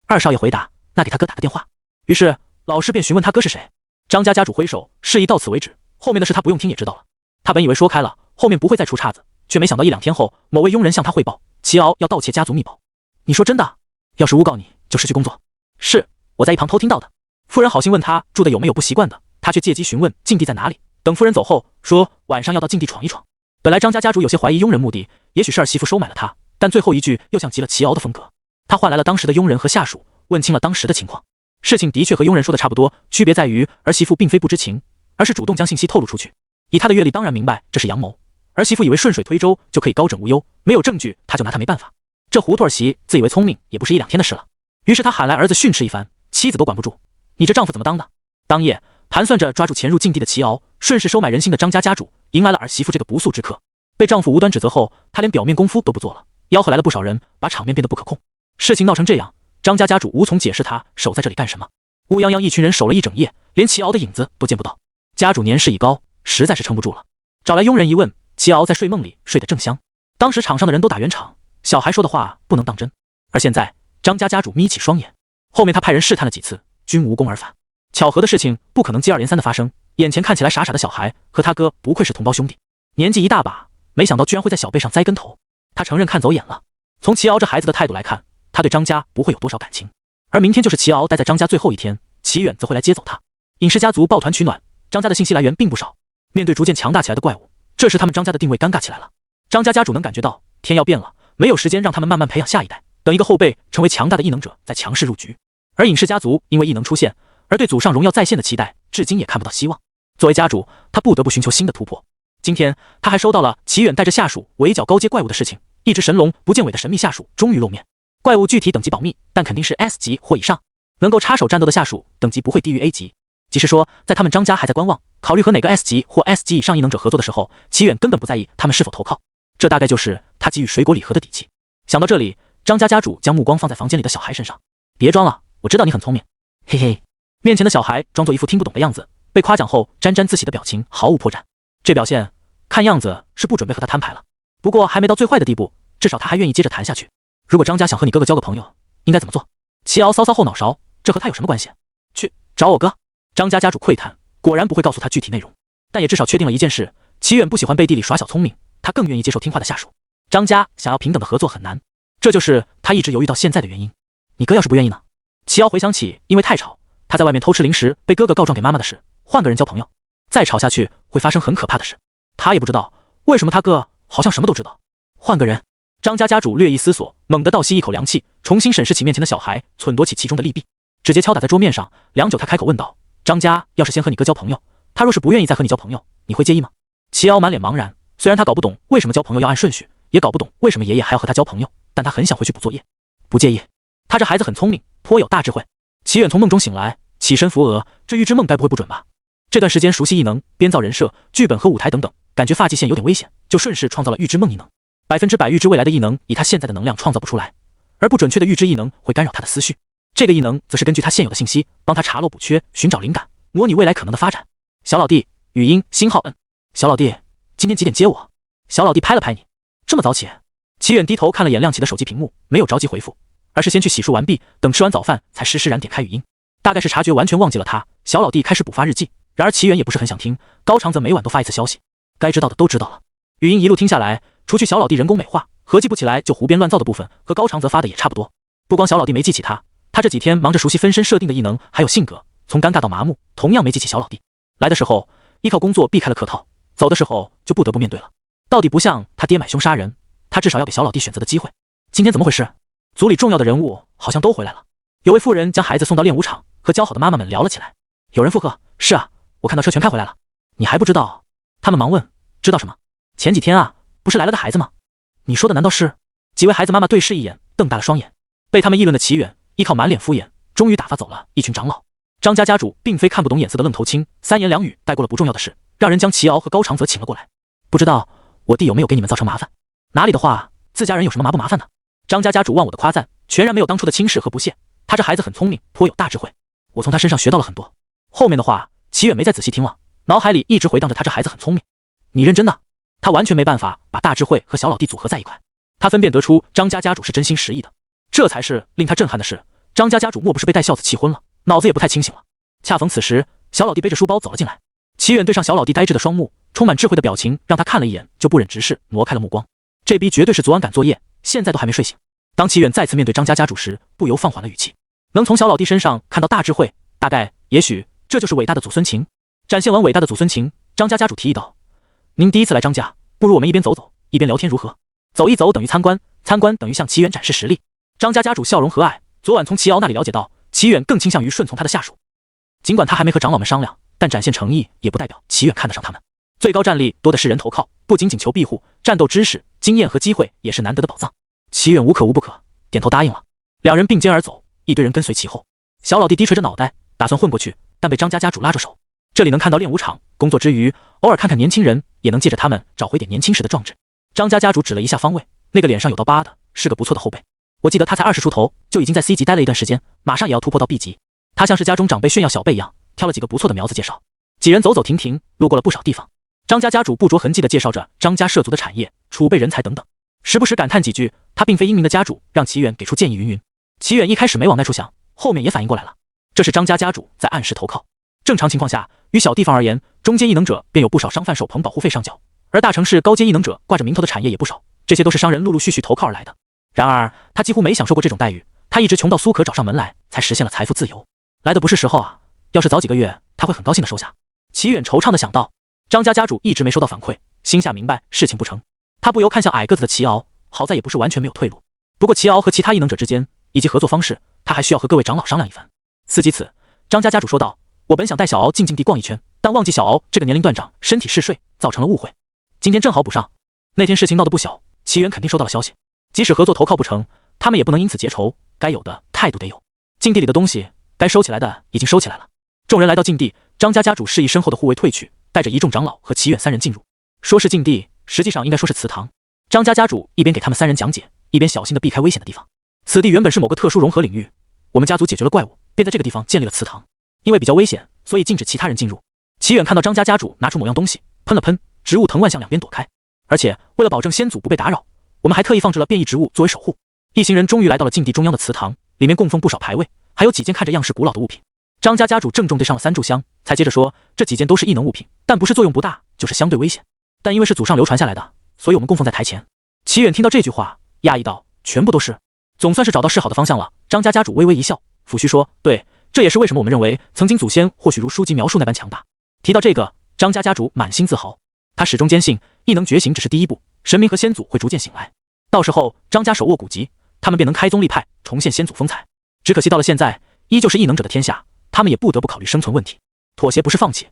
二少爷回答：那给他哥打个电话。于是老师便询问他哥是谁。张家家主挥手示意到此为止，后面的事他不用听也知道了。他本以为说开了后面不会再出岔子，却没想到1-2天后，某位佣人向他汇报齐瑶要盗窃家族秘宝。你说真的？要是诬告你就失去工作。是，我在一旁偷听到的。夫人好心问他住的有没有不习惯的，他却借机询问禁地在哪里。等夫人走后，说晚上要到禁地闯一闯。本来张家家主有些怀疑佣人目的，也许是儿媳妇收买了他，但最后一句又像极了齐瑶的风格。他唤来了当时的佣人和下属，问清了当时的情况。事情的确和佣人说的差不多，区别在于儿媳妇并非不知情，而是主动将信息透露出去。以他的阅历当然明白这是阳谋，儿媳妇以为顺水推舟就可以高枕无忧，没有证据他就拿他没办法。这糊涂儿媳自以为聪明，也不是1-2天的事了。于是他喊来儿子训斥一番，妻子都管不住，你这丈夫怎么当的？当夜盘算着抓住潜入禁地的齐瑶，顺势收买人心的张家家主，迎来了儿媳妇这个不速之客。被丈夫无端指责后，他连表面功夫都不做了，吆喝来了不少人，把场面变得不可控。事情闹成这样，张家家主无从解释他守在这里干什么。乌泱泱一群人守了一整夜，连齐瑶的影子都见不到。家主年事已高，实在是撑不住了，找来佣人一问，齐瑶在睡梦里睡得正香。当时场上的人都打圆场，小孩说的话不能当真。而现在张家家主眯起双眼，后面他派人试探了几次，均无功而返。巧合的事情不可能接二连三的发生，眼前看起来傻傻的小孩和他哥不愧是同胞兄弟，年纪一大把，没想到居然会在小辈上栽跟头。他承认看走眼了。从齐瑶这孩子的态度来看，他对张家不会有多少感情。而明天就是齐瑶待在张家最后一天，齐远则会来接走他。尹氏家族抱团取暖，张家的信息来源并不少。面对逐渐强大起来的怪物，这时他们张家的定位尴尬起来了。张家家主能感觉到天要变了，没有时间让他们慢慢培养下一代，等一个后辈成为强大的异能者再强势入局。而尹氏家族因为异能出现，而对祖上荣耀再现的期待，至今也看不到希望。作为家主，他不得不寻求新的突破。今天他还收到了齐远带着下属围剿高阶怪物的事情，一只神龙不见尾的神秘下属终于露面。怪物具体等级保密，但肯定是 S 级或以上，能够插手战斗的下属等级不会低于 A 级。即是说，在他们张家还在观望，考虑和哪个 S 级或 S 级以上异能者合作的时候，齐远根本不在意他们是否投靠。这大概就是他给予水果礼盒的底气。想到这里，张家家主将目光放在房间里的小孩身上。别装了，我知道你很聪明，嘿嘿。面前的小孩装作一副听不懂的样子，被夸奖后沾沾自喜的表情毫无破绽。这表现看样子是不准备和他摊牌了。不过还没到最坏的地步，至少他还愿意接着谈下去。如果张家想和你哥哥交个朋友，应该怎么做？齐瑶搔搔后脑勺，这和他有什么关系？去找我哥。张家家主喟叹，果然不会告诉他具体内容，但也至少确定了一件事：齐远不喜欢背地里耍小聪明，他更愿意接受听话的下属。张家想要平等的合作很难，这就是他一直犹豫到现在的原因。你哥要是不愿意呢？齐瑶回想起因为太吵，他在外面偷吃零食被哥哥告状给妈妈的事，换个人交朋友，再吵下去会发生很可怕的事。他也不知道为什么他哥好像什么都知道。换个人。张家家主略一思索，猛地倒吸一口凉气，重新审视起面前的小孩，忖度起其中的利弊。指节敲打在桌面上，良久，他开口问道：张家要是先和你哥交朋友，他若是不愿意再和你交朋友，你会介意吗？齐瑶满脸茫然，虽然他搞不懂为什么交朋友要按顺序，也搞不懂为什么爷爷还要和他交朋友，但他很想回去补作业。不介意，他这孩子很聪明，颇有大智慧。齐远从梦中醒来，起身扶额，这预知梦该不会不准吧？这段时间熟悉异能、编造人设、剧本和舞台等等，感觉发际线有点危险，就顺势创造了预知梦异能，100%预知未来的异能以他现在的能量创造不出来，而不准确的预知异能会干扰他的思绪。这个异能则是根据他现有的信息，帮他查漏补缺，寻找灵感，模拟未来可能的发展。小老弟，语音星号摁。小老弟，今天几点接我？小老弟拍了拍你，这么早起？齐远低头看了眼亮起的手机屏幕，没有着急回复，而是先去洗漱完毕，等吃完早饭才施施然点开语音。大概是察觉完全忘记了他，小老弟开始补发日记。然而齐远也不是很想听，高长则每晚都发一次消息，该知道的都知道了。语音一路听下来，除去小老弟人工美化合计不起来就胡编乱造的部分，和高长则发的也差不多。不光小老弟没记起他这几天忙着熟悉分身设定的异能，还有性格，从尴尬到麻木，同样没记起小老弟。来的时候依靠工作避开了客套，走的时候就不得不面对了。到底不像他爹买凶杀人，他至少要给小老弟选择的机会。今天怎么回事？组里重要的人物好像都回来了。有位妇人将孩子送到练武场，和交好的妈妈们聊了起来。有人附和：是啊，我看到车全开回来了。你还不知道？他们忙问：知道什么？前几天啊，不是来了个孩子吗？你说的难道是？几位孩子妈妈对视一眼，瞪大了双眼。被他们议论的齐远依靠满脸敷衍，终于打发走了一群长老。张家家主并非看不懂眼色的愣头青，三言两语带过了不重要的事，让人将齐敖和高长泽请了过来。不知道我弟有没有给你们造成麻烦？哪里的话，自家人有什么麻不麻烦的？张家家主忘我的夸赞，全然没有当初的轻视和不屑。他这孩子很聪明，颇有大智慧，我从他身上学到了很多。后面的话齐远没再仔细听了，脑海里一直回荡着他这孩子很聪明。你认真的？他完全没办法把大智慧和小老弟组合在一块。他分辨得出张家家主是真心实意的，这才是令他震撼的事。张家家主莫不是被带孝子气昏了，脑子也不太清醒了。恰逢此时，小老弟背着书包走了进来。齐远对上小老弟呆滞的双目，充满智慧的表情，让他看了一眼就不忍直视，挪开了目光。这逼绝对是昨晚赶作业，现在都还没睡醒。当齐远再次面对张家家主时，不由放缓了语气。能从小老弟身上看到大智慧，大概也许这就是伟大的祖孙情。展现完伟大的祖孙情，张家家主提议道：您第一次来张家，不如我们一边走走一边聊天如何？走一走等于参观，参观等于向齐远展示实力。张家家主笑容和蔼，昨晚从齐敖那里了解到，齐远更倾向于顺从他的下属。尽管他还没和长老们商量，但展现诚意也不代表齐远看得上他们。最高战力多的是人投靠，不仅仅求庇护，战斗知识、经验和机会也是难得的宝藏。齐远无可无不可，点头答应了。两人并肩而走，一堆人跟随其后。小老弟低垂着脑袋，打算混过去，但被张家家主拉住手。这里能看到练武场，工作之余偶尔看看年轻人，也能借着他们找回点年轻时的壮志。张家家主指了一下方位，那个脸上有道疤的是个不错的后辈。我记得他才20出头，就已经在 C 级待了一段时间，马上也要突破到 B 级。他像是家中长辈炫耀小辈一样，挑了几个不错的苗子介绍。几人走走停停，路过了不少地方。张家家主不着痕迹地介绍着张家涉足的产业、储备人才等等，时不时感叹几句他并非英明的家主，让齐远给出建议云云。齐远一开始没往那处想，后面也反应过来了，这是张家家主在暗示投靠。正常情况下，于小地方而言，中阶异能者便有不少商贩手捧保护费上缴，而大城市高阶异能者挂着名头的产业也不少，这些都是商人陆陆续续投靠而来的。然而他几乎没享受过这种待遇，他一直穷到苏可找上门来，才实现了财富自由。来的不是时候啊，要是早几个月，他会很高兴的收下。齐远惆怅的想到。张家家主一直没收到反馈，心下明白事情不成，他不由看向矮个子的齐敖，好在也不是完全没有退路。不过齐敖和其他异能者之间以及合作方式，他还需要和各位长老商量一番。思及此，张家家主说道：我本想带小敖进境地逛一圈，但忘记小敖这个年龄段长身体嗜睡，造成了误会。今天正好补上。那天事情闹得不小，齐远肯定收到了消息，即使合作投靠不成，他们也不能因此结仇，该有的态度得有。境地里的东西该收起来的已经收起来了。众人来到境地，张家家主示意身后的护卫退去，带着一众长老和齐远三人进入。说是境地，实际上应该说是祠堂。张家家主一边给他们三人讲解，一边小心地避开危险的地方。此地原本是某个特殊融合领域，我们家族解决了怪物，便在这个地方建立了祠堂。因为比较危险，所以禁止其他人进入。齐远看到张家家主拿出某样东西，喷了喷，植物藤蔓向两边躲开。而且为了保证先祖不被打扰，我们还特意放置了变异植物作为守护。一行人终于来到了境地中央的祠堂，里面供奉不少牌位，还有几件看着样式古老的物品。张家家主郑重对上了3炷香，才接着说：这几件都是异能物品，但不是作用不大，就是相对危险。但因为是祖上流传下来的，所以我们供奉在台前。齐远听到这句话，讶异道：全部都是？总算是找到示好的方向了。张家家主微微一笑，抚须说：对，这也是为什么我们认为曾经祖先或许如书籍描述那般强大。提到这个，张家家主满心自豪，他始终坚信异能觉醒只是第一步，神明和先祖会逐渐醒来，到时候张家手握古籍，他们便能开宗立派，重现先祖风采。只可惜到了现在，依旧是异能者的天下，他们也不得不考虑生存问题。妥协不是放弃，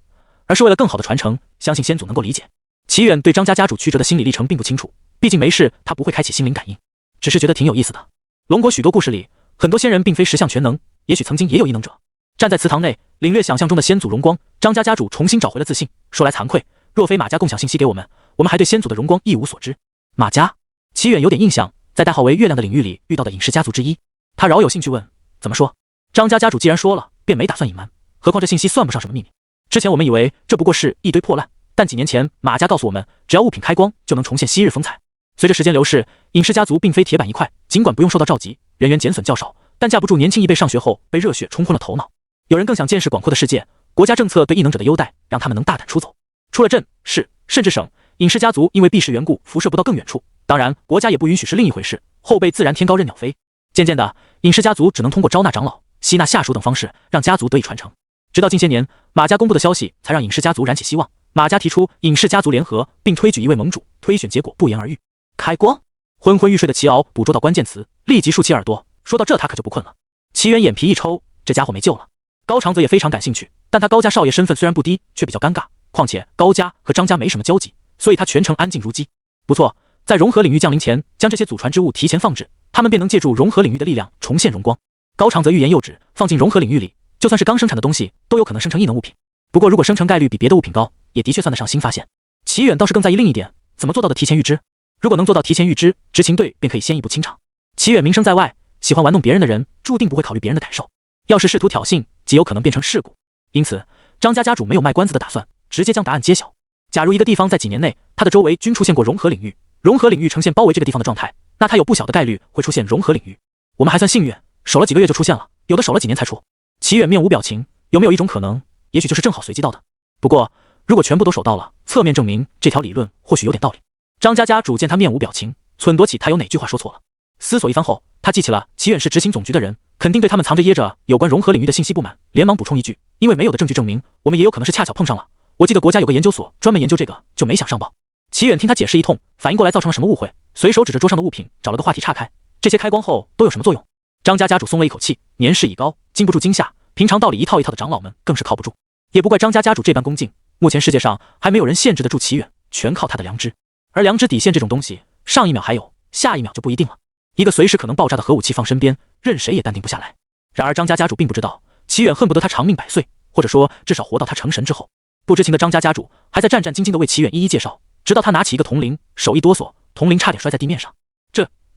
而是为了更好的传承，相信先祖能够理解。齐远对张家家主曲折的心理历程并不清楚，毕竟没事他不会开启心灵感应，只是觉得挺有意思的。龙国许多故事里，很多仙人并非十项全能，也许曾经也有异能者。站在祠堂内，领略想象中的先祖荣光，张家家主重新找回了自信，说来惭愧，若非马家共享信息给我们，我们还对先祖的荣光一无所知。马家，齐远有点印象，在代号为月亮的领域里遇到的隐士家族之一。他饶有兴趣问：怎么说？张家家主既然说了，便没打算隐瞒。何况这信息算不上什么秘密。之前我们以为这不过是一堆破烂，但几年前马家告诉我们，只要物品开光就能重现昔日风采。随着时间流逝，隐士家族并非铁板一块，尽管不用受到召集，人员减损较少，但架不住年轻一辈上学后被热血冲昏了头脑。有人更想见识广阔的世界，国家政策对异能者的优待，让他们能大胆出走。出了镇、市，甚至省，隐士家族因为避世缘故，辐射不到更远处。当然，国家也不允许是另一回事，后辈自然天高任鸟飞。渐渐的，隐士家族只能通过招纳长老、吸纳下属等方式，让家族得以传承。直到近些年，马家公布的消息才让隐士家族燃起希望。马家提出隐士家族联合，并推举一位盟主，推选结果不言而喻。开光！昏昏欲睡的齐敖捕捉到关键词，立即竖起耳朵。说到这，他可就不困了。齐远眼皮一抽，这家伙没救了。高长泽也非常感兴趣，但他高家少爷身份虽然不低，却比较尴尬。况且高家和张家没什么交集，所以他全程安静如鸡。不错，在融合领域降临前，将这些祖传之物提前放置，他们便能借助融合领域的力量重现荣光。高长泽欲言又止，放进融合领域里，就算是刚生产的东西，都有可能生成异能物品。不过如果生成概率比别的物品高，也的确算得上新发现。齐远倒是更在意另一点，怎么做到的提前预知？如果能做到提前预知，执勤队便可以先一步清场。齐远名声在外，喜欢玩弄别人的人，注定不会考虑别人的感受。要是试图挑衅，极有可能变成事故。因此，张家家主没有卖关子的打算，直接将答案揭晓。假如一个地方在几年内，它的周围均出现过融合领域，融合领域呈现包围这个地方的状态，那它有不小的概率会出现融合领域。我们还算幸运，守了几个月就出现了，有的守了几年才出。齐远面无表情，有没有一种可能，也许就是正好随机到的？不过，如果全部都守到了，侧面证明这条理论或许有点道理。张家家主见他面无表情，忖度起他有哪句话说错了。思索一番后，他记起了齐远是执行总局的人，肯定对他们藏着掖着有关融合领域的信息不满，连忙补充一句：因为没有的证据证明，我们也有可能是恰巧碰上了。我记得国家有个研究所专门研究这个，就没想上报。齐远听他解释一通，反应过来造成了什么误会，随手指着桌上的物品，找了个话题岔开。这些开光后都有什么作用？张家家主松了一口气，年事已高，经不住惊吓，平常道理一套一套的长老们更是靠不住。也不怪张家家主这般恭敬，目前世界上还没有人限制得住齐远，全靠他的良知。而良知底线这种东西，上一秒还有，下一秒就不一定了。一个随时可能爆炸的核武器放身边，任谁也淡定不下来。然而张家家主并不知道，齐远恨不得他长命百岁，或者说至少活到他成神之后。不知情的张家家主还在战战兢兢地为齐远一一介绍，直到他拿起一个铜铃，手一哆嗦，铜铃差点摔在地面上。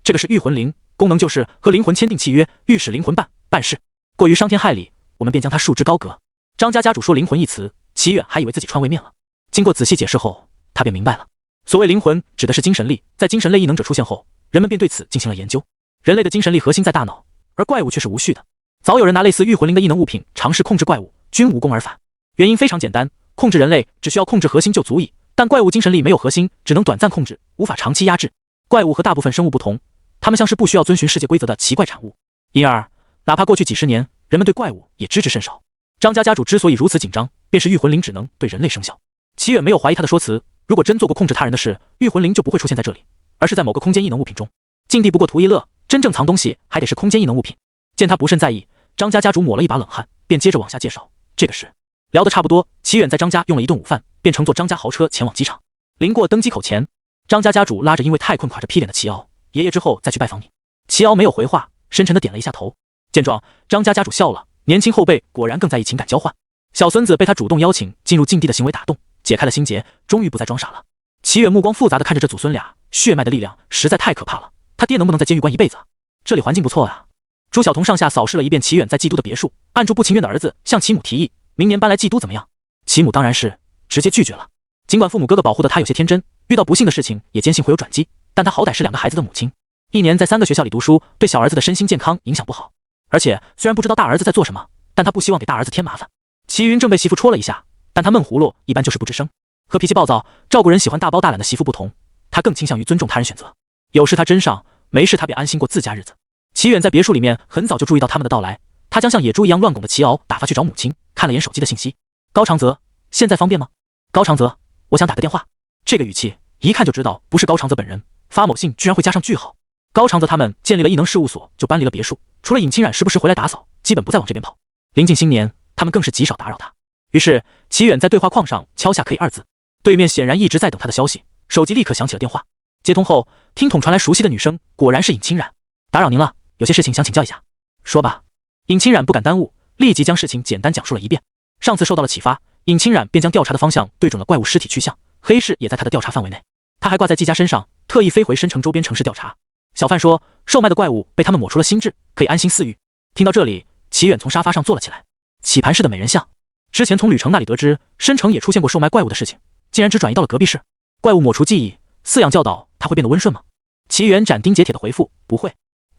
这个是御魂铃，功能就是和灵魂签订契约，欲使灵魂办事。过于伤天害理，我们便将它束之高阁。张家家主说灵魂一词，齐远还以为自己穿位面了。经过仔细解释后，他便明白了。所谓灵魂，指的是精神力，在精神类异能者出现后，人们便对此进行了研究。人类的精神力核心在大脑，而怪物却是无序的。早有人拿类似御魂铃的异能物品尝试控制怪物，均无功而返。原因非常简单，控制人类只需要控制核心就足以，但怪物精神力没有核心，只能短暂控制，无法长期压制。怪物和大部分生物不同，它们像是不需要遵循世界规则的奇怪产物，因而哪怕过去几十年，人们对怪物也知之甚少。张家家主之所以如此紧张，便是御魂铃只能对人类生效。齐远没有怀疑他的说辞，如果真做过控制他人的事，御魂铃就不会出现在这里，而是在某个空间异能物品中。境地不过图一乐，真正藏东西还得是空间异能物品。见他不甚在意，张家家主抹了一把冷汗，便接着往下介绍。这个事聊得差不多，齐远在张家用了一顿午饭，便乘坐张家豪车前往机场。临过登机口前，张家家主拉着因为太困垮着劈脸的齐敖，爷爷之后再去拜访你。齐敖没有回话，深沉地点了一下头。见状，张家家主笑了，年轻后辈果然更在意情感交换。小孙子被他主动邀请进入禁地的行为打动，解开了心结，终于不再装傻了。齐远目光复杂地看着这祖孙俩，血脉的力量实在太可怕了。他爹能不能在监狱关一辈子？这里环境不错啊。朱晓彤上下扫视了一遍齐远在冀都的别墅，按住不情愿的儿子向齐母提议，明年搬来冀都怎么样？齐母当然是直接拒绝了。尽管父母哥哥保护的他有些天真，遇到不幸的事情也坚信会有转机，但他好歹是2个孩子的母亲，一年在3个学校里读书，对小儿子的身心健康影响不好。而且虽然不知道大儿子在做什么，但他不希望给大儿子添麻烦。齐云正被媳妇戳了一下，但他闷葫芦一般就是不吱声。和脾气暴躁、照顾人喜欢大包大揽的媳妇不同，他更倾向于尊重他人选择。有事他真上，没事他便安心过自家日子。齐远在别墅里面很早就注意到他们的到来，他将像野猪一样乱拱的齐敖打发去找母亲，看了眼手机的信息。高长泽，现在方便吗？高长泽，我想打个电话。这个语气一看就知道不是高长泽本人，发某信居然会加上句号。高长泽他们建立了异能事务所，就搬离了别墅，除了尹清冉时不时回来打扫，基本不再往这边跑。临近新年，他们更是极少打扰他。于是齐远在对话框上敲下可以2字，对面显然一直在等他的消息，手机立刻响起了电话。接通后，听筒传来熟悉的女声，果然是尹清冉。打扰您了，有些事情想请教一下。说吧。尹清冉不敢耽误，立即将事情简单讲述了一遍。上次受到了启发，尹清冉便将调查的方向对准了怪物尸体去向，黑市也在他的调查范围内。他还挂在季家身上，特意飞回申城周边城市调查。小贩说，售卖的怪物被他们抹除了心智，可以安心饲育。听到这里，齐远从沙发上坐了起来。起盘式的美人像，之前从吕城那里得知，申城也出现过售卖怪物的事情，竟然只转移到了隔壁市。怪物抹除记忆，饲养教导，它会变得温顺吗？齐远斩钉截铁的回复：不会。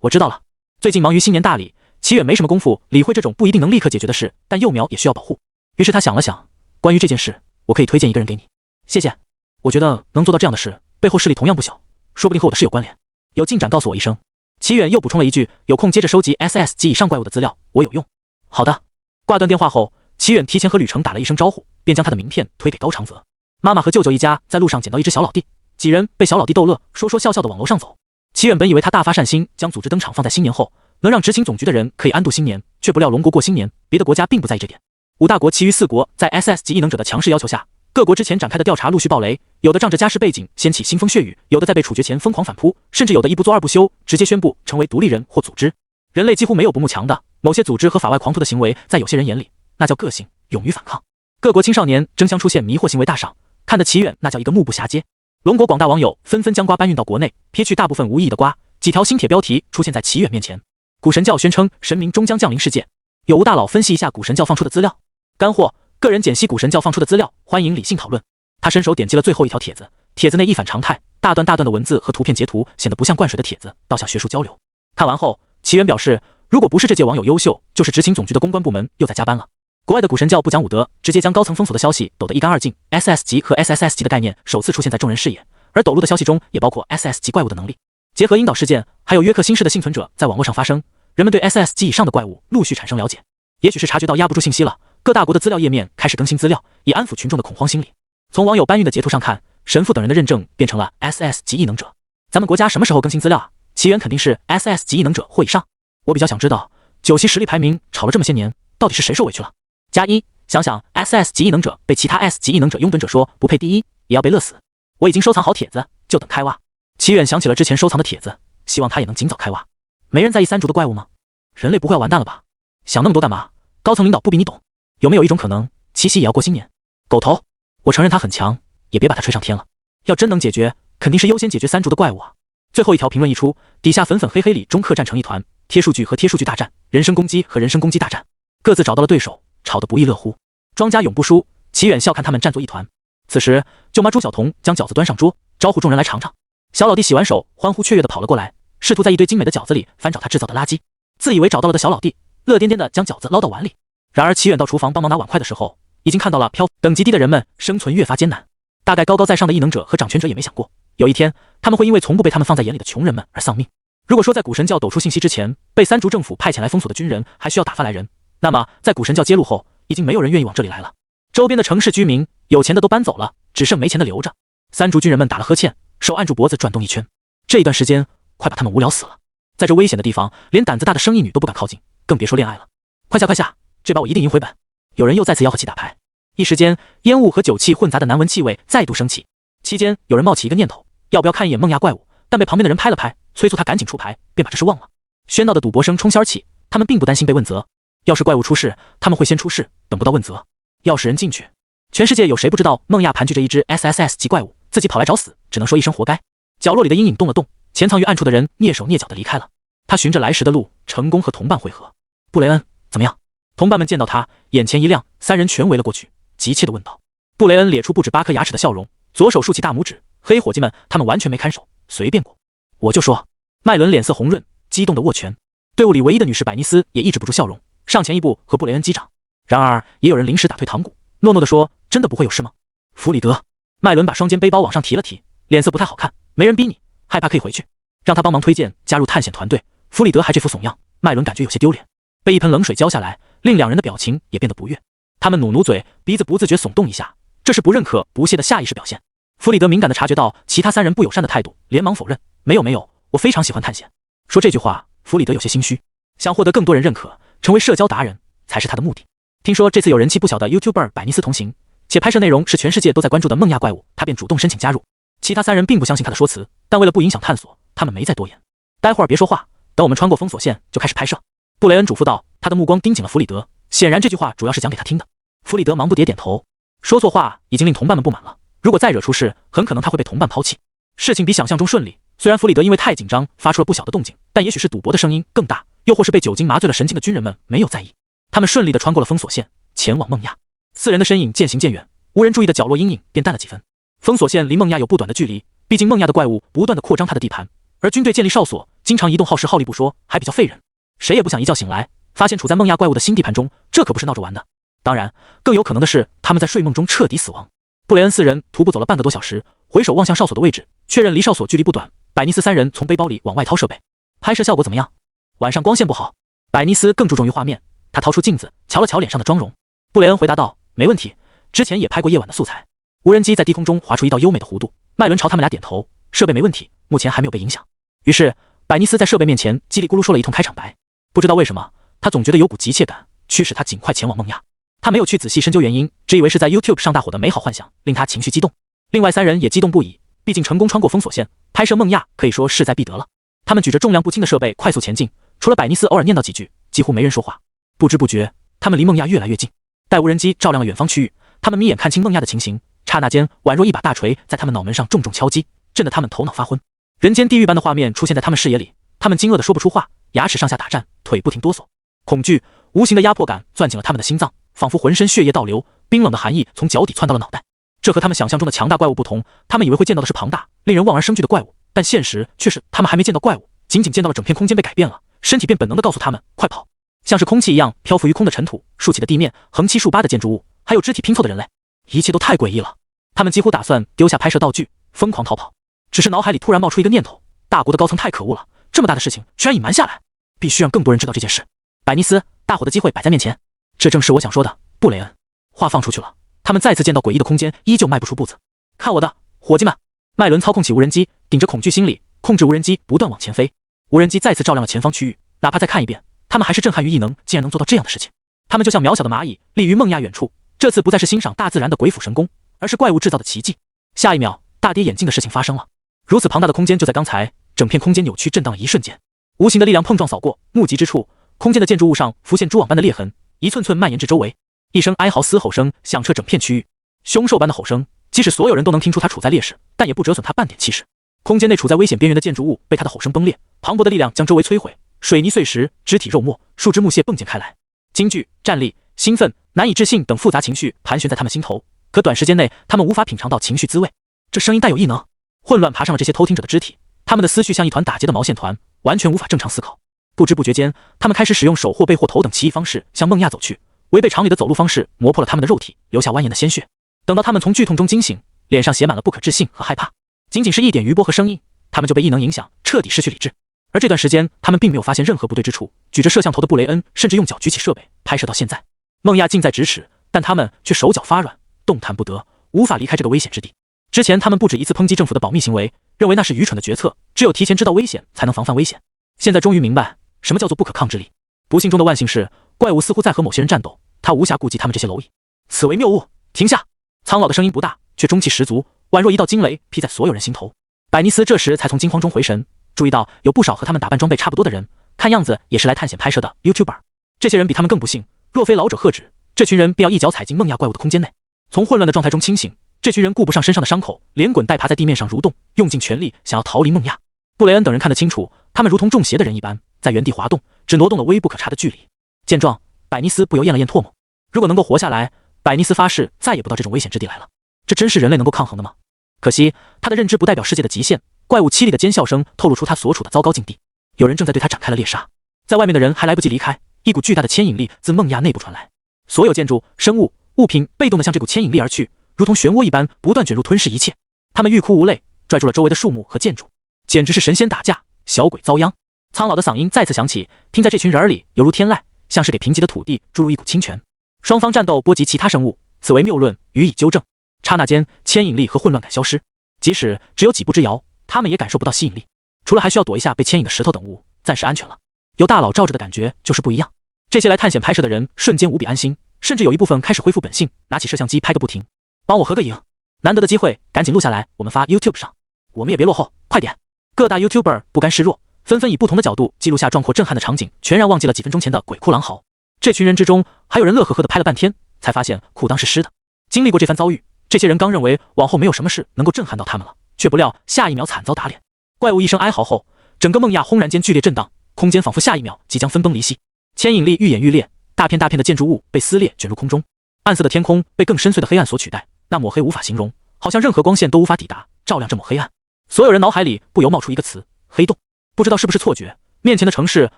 我知道了。最近忙于新年大礼，齐远没什么功夫理会这种不一定能立刻解决的事，但幼苗也需要保护。于是他想了想，关于这件事，我可以推荐一个人给你。谢谢。我觉得能做到这样的事，背后势力同样不小，说不定和我的事有关联。有进展告诉我一声。齐远又补充了一句，有空接着收集 SS 级以上怪物的资料，我有用。好的。挂断电话后，齐远提前和吕成打了一声招呼，便将他的名片推给高长泽。妈妈和舅舅一家在路上捡到一只小老弟，几人被小老弟逗乐，说说笑笑的往楼上走。齐远本以为他大发善心，将组织登场放在新年后，能让执行总局的人可以安度新年，却不料龙国过新年，别的国家并不在意这点。五大国其余4国在 SS 级异能者的强势要求下，各国之前展开的调查陆续爆雷，有的仗着家世背景掀起腥风血雨，有的在被处决前疯狂反扑，甚至有的一不做二不休，直接宣布成为独立人或组织。人类几乎没有不慕强的，某些组织和法外狂徒的行为，在有些人眼里，那叫个性，勇于反抗。各国青少年争相出现迷惑行为大赏，看得齐远那叫一个目不暇接。龙国广大网友纷纷将瓜搬运到国内，撇去大部分无意义的瓜，几条新帖标题出现在齐远面前。古神教宣称神明终将降临世界，有无大佬分析一下古神教放出的资料？干货，个人解析古神教放出的资料，欢迎理性讨论。他伸手点击了最后一条帖子，帖子内一反常态，大段大段的文字和图片截图显得不像灌水的帖子，倒像学术交流。看完后，齐远表示，如果不是这届网友优秀，就是执行总局的公关部门又在加班了。国外的古神教不讲武德，直接将高层封锁的消息抖得一干二净。SS 级和 SSS 级的概念首次出现在众人视野，而抖露的消息中也包括 SS 级怪物的能力。结合樱岛事件，还有约克星市的幸存者在网络上发声，人们对 SS 级以上的怪物陆续产生了解。也许是察觉到压不住信息了，各大国的资料页面开始更新资料，以安抚群众的恐慌心理。从网友搬运的截图上看，神父等人的认证变成了 SS 级异能者。咱们国家什么时候更新资料啊？齐源肯定是 SS 级异能者或以上。我比较想知道，9期实力排名吵了这么些年，到底是谁受委屈了？1，想想 SS 级异能者被其他 S 级异能者拥趸者说不配第一，也要被乐死。我已经收藏好帖子，就等开挖。齐远想起了之前收藏的帖子，希望他也能尽早开挖。没人在意3族的怪物吗？人类不会要完蛋了吧？想那么多干嘛？高层领导不比你懂。有没有一种可能，七夕也要过新年？狗头，我承认他很强，也别把他吹上天了。要真能解决，肯定是优先解决3族的怪物啊。最后一条评论一出，底下粉粉黑黑里中客战成一团，贴数据和贴数据大战，人身攻击和人身攻击大战，各自找到了对手，吵得不亦乐乎。庄家永不输，齐远笑看他们战作一团。此时，舅妈朱晓彤将饺子端上桌，招呼众人来尝尝。小老弟洗完手，欢呼雀跃地跑了过来，试图在一堆精美的饺子里翻找他制造的垃圾。自以为找到了的小老弟，乐颠颠地将饺子捞到碗里。然而齐远到厨房帮忙拿碗筷的时候，已经看到了等级低的人们生存越发艰难。大概高高在上的异能者和掌权者也没想过，有一天他们会因为从不被他们放在眼里的穷人们而丧命。如果说在古神教抖出信息之前，被3族政府派遣来封锁的军人还需要打发来人，那么在古神教揭露后，已经没有人愿意往这里来了。周边的城市居民，有钱的都搬走了，只剩没钱的留着。3族军人们打了呵欠，手按住脖子转动一圈。这一段时间，快把他们无聊死了。在这危险的地方，连胆子大的生意女都不敢靠近，更别说恋爱了。快下快下，这把我一定赢回本。有人又再次吆喝起打牌，一时间烟雾和酒气混杂的难闻气味再度升起。期间有人冒起一个念头，要不要看一眼梦亚怪物，但被旁边的人拍了拍，催促他赶紧出牌，便把这事忘了。喧闹的赌博声冲天而起，他们并不担心被问责，要是怪物出事，他们会先出事，等不到问责。要是人进去，全世界有谁不知道梦亚盘踞着一只 SSS 级怪物，自己跑来找死，只能说一声活该。角落里的阴影动了动，潜藏于暗处的人蹑手蹑脚地离开了。他循着来时的路，成功和同伴会合。布雷恩，怎么样？同伴们见到他，眼前一亮，3人全围了过去，急切地问道。布雷恩咧出不止8颗牙齿的笑容，左手竖起大拇指，黑伙计们，他们完全没看手，随便过。我就说。麦伦脸色红润，激动地握拳。队伍里唯一的女士百尼斯也抑制不住笑容，上前一步和布雷恩击掌。然而也有人临时打退堂鼓，诺诺地说，真的不会有事吗？弗里德，麦伦把双肩背包往上提了提，脸色不太好看。没人逼你，害怕可以回去，让他帮忙推荐加入探险团队。弗里德还这副怂样，麦伦感觉有些丢脸。被一盆冷水浇下来，令2人的表情也变得不悦。他们努嘴，鼻子不自觉耸动一下，这是不认可不屑的下意识表现。弗里德敏感地察觉到其他3人不友善的态度，连忙否认，没有，我非常喜欢探险。说这句话，弗里德有些心虚，想获得更多人认可，成为社交达人才是他的目的。听说这次有人气不小的 YouTuber 百尼斯同行，且拍摄内容是全世界都在关注的梦亚怪物，他便主动申请加入。其他3人并不相信他的说辞，但为了不影响探索，他们没再多言。待会儿别说话，等我们穿过封锁线就开始拍摄。布雷恩嘱咐道，他的目光盯紧了弗里德，显然这句话主要是讲给他听的。弗里德忙不迭点头，说错话已经令同伴们不满了，如果再惹出事，很可能他会被同伴抛弃。事情比想象中顺利，虽然弗里德因为太紧张发出了不小的动静，但也许是赌博的声音更大，又或是被酒精麻醉了神经的军人们没有在意。他们顺利地穿过了封锁线，前往梦亚。4人的身影渐行渐远，无人注意的角落阴影变淡了几分。封锁线离梦亚有不短的距离，毕竟梦亚的怪物不断地扩张他的地盘，而军队建立哨所，经常移动耗时耗力不说，还比较费人。谁也不想一觉醒来发现处在梦亚怪物的新地盘中，这可不是闹着玩的。当然，更有可能的是他们在睡梦中彻底死亡。布雷恩4人徒步走了半个多小时，回首望向哨所的位置，确认离哨所距离不短。百尼斯3人从背包里往外掏设备，拍摄效果怎么样？晚上光线不好。百尼斯更注重于画面，他掏出镜子瞧了瞧脸上的妆容。布雷恩回答道：没问题，之前也拍过夜晚的素材。无人机在低空中划出一道优美的弧度。麦伦朝他们俩点头，设备没问题，目前还没有被影响。于是百尼斯在设备面前叽里咕噜说了一通开场白。不知道为什么，他总觉得有股急切感驱使他尽快前往梦亚。他没有去仔细深究原因，只以为是在 YouTube 上大火的美好幻想令他情绪激动。另外3人也激动不已，毕竟成功穿过封锁线，拍摄梦亚可以说势在必得了。他们举着重量不轻的设备快速前进，除了百尼斯偶尔念叨几句，几乎没人说话。不知不觉，他们离梦亚越来越近。待无人机照亮了远方区域，他们眯眼看清梦亚的情形，刹那间宛若一把大锤在他们脑门上重重敲击，震得他们头脑发昏。人间地狱般的画面出现在他们视野里，他们惊愕地说不出话，牙齿上下打颤，腿不停哆嗦。恐惧无形的压迫感攥紧了他们的心脏，仿佛浑身血液倒流，冰冷的寒意从脚底窜到了脑袋。这和他们想象中的强大怪物不同，他们以为会见到的是庞大令人望而生惧的怪物，但现实却是他们还没见到怪物，仅仅见到了整片空间被改变了，身体便本能地告诉他们快跑。像是空气一样漂浮于空的尘土，竖起的地面，横七竖八的建筑物，还有肢体拼凑的人类，一切都太诡异了。他们几乎打算丢下拍摄道具疯狂逃跑，只是脑海里突然冒出一个念头，大国的高层太可恶了，这么大的事情居然隐瞒下来，必须让更多人知道这件事。百尼斯，大火的机会摆在面前，这正是我想说的。布雷恩，话放出去了，他们再次见到诡异的空间，依旧迈不出步子。看我的，伙计们！麦伦操控起无人机，顶着恐惧心理，控制无人机不断往前飞。无人机再次照亮了前方区域，哪怕再看一遍，他们还是震撼于异能竟然能做到这样的事情。他们就像渺小的蚂蚁，立于梦亚远处，这次不再是欣赏大自然的鬼斧神工，而是怪物制造的奇迹。下一秒，大跌眼镜的事情发生了。如此庞大的空间就在刚才，整片空间扭曲震荡了一瞬间，无形的力量碰撞扫过，目及之处，空间的建筑物上浮现蛛网般的裂痕，一寸寸蔓延至周围。一声哀嚎嘶吼声响彻整片区域，凶兽般的吼声，即使所有人都能听出他处在劣势，但也不折损他半点气势。空间内处在危险边缘的建筑物被他的吼声崩裂，磅礴的力量将周围摧毁，水泥碎石、肢体肉末、树枝木屑迸溅开来。惊惧、战栗、兴奋、难以置信等复杂情绪盘旋在他们心头，可短时间内他们无法品尝到情绪滋味。这声音带有异能，混乱爬上了这些偷听者的肢体，他们的思绪像一团打结的毛线团，完全无法正常思考。不知不觉间，他们开始使用手或背或头等奇异方式向梦亚走去，违背常理的走路方式磨破了他们的肉体，留下蜿蜒的鲜血。等到他们从剧痛中惊醒，脸上写满了不可置信和害怕。仅仅是一点余波和声音，他们就被异能影响，彻底失去理智。而这段时间，他们并没有发现任何不对之处。举着摄像头的布雷恩甚至用脚举起设备拍摄到现在。梦亚近在咫尺，但他们却手脚发软，动弹不得，无法离开这个危险之地。之前他们不止一次抨击政府的保密行为，认为那是愚蠢的决策，只有提前知道危险才能防范危险。现在终于明白什么叫做不可抗之力。不幸中的万幸是，怪物似乎在和某些人战斗，他无暇顾及他们这些蝼蚁。此为谬误，停下！苍老的声音不大，却中气十足，宛若一道惊雷劈在所有人心头。百尼斯这时才从惊慌中回神，注意到有不少和他们打扮装备差不多的人，看样子也是来探险拍摄的 YouTuber。这些人比他们更不幸，若非老者喝止，这群人便要一脚踩进梦亚怪物的空间内。从混乱的状态中清醒，这群人顾不上身上的伤口，连滚带爬在地面上蠕动，用尽全力想要逃离梦亚。布雷恩等人看得清楚，他们如同中邪的人一般，在原地滑动，只挪动了微不可察的距离。见状，百尼斯不由咽了咽唾沫。如果能够活下来，百尼斯发誓再也不到这种危险之地来了。这真是人类能够抗衡的吗？可惜他的认知不代表世界的极限。怪物凄厉的尖笑声透露出他所处的糟糕境地，有人正在对他展开了猎杀。在外面的人还来不及离开，一股巨大的牵引力自梦亚内部传来，所有建筑、生物、物品被动地向这股牵引力而去，如同漩涡一般不断卷入吞噬一切。他们欲哭无泪，拽住了周围的树木和建筑，简直是神仙打架，小鬼遭殃。苍老的嗓音再次响起，听在这群人儿里犹如天籁，像是给贫瘠的土地注入一股清泉。双方战斗波及其他生物，此为谬论，予以纠正。刹那间，牵引力和混乱感消失，即使只有几步之遥，他们也感受不到吸引力，除了还需要躲一下被牵引的石头等物，暂时安全了。有大佬罩着的感觉就是不一样。这些来探险拍摄的人瞬间无比安心，甚至有一部分开始恢复本性，拿起摄像机拍个不停。帮我合个影，难得的机会，赶紧录下来，我们发 YouTube 上。我们也别落后，快点！各大 YouTuber 不甘示弱，纷纷以不同的角度记录下壮阔震撼的场景，全然忘记了几分钟前的鬼哭狼嚎。这群人之中，还有人乐呵呵的拍了半天，才发现裤裆是湿的。经历过这番遭遇，这些人刚认为往后没有什么事能够震撼到他们了，却不料下一秒惨遭打脸。怪物一声哀嚎后，整个梦亚轰然间剧烈震荡，空间仿佛下一秒即将分崩离析，牵引力愈演愈烈，大片大片的建筑物被撕裂卷入空中，暗色的天空被更深邃的黑暗所取代，那抹黑无法形容，好像任何光线都无法抵达，照亮这抹黑暗。所有人脑海里不由冒出一个词：黑洞。不知道是不是错觉，面前的城市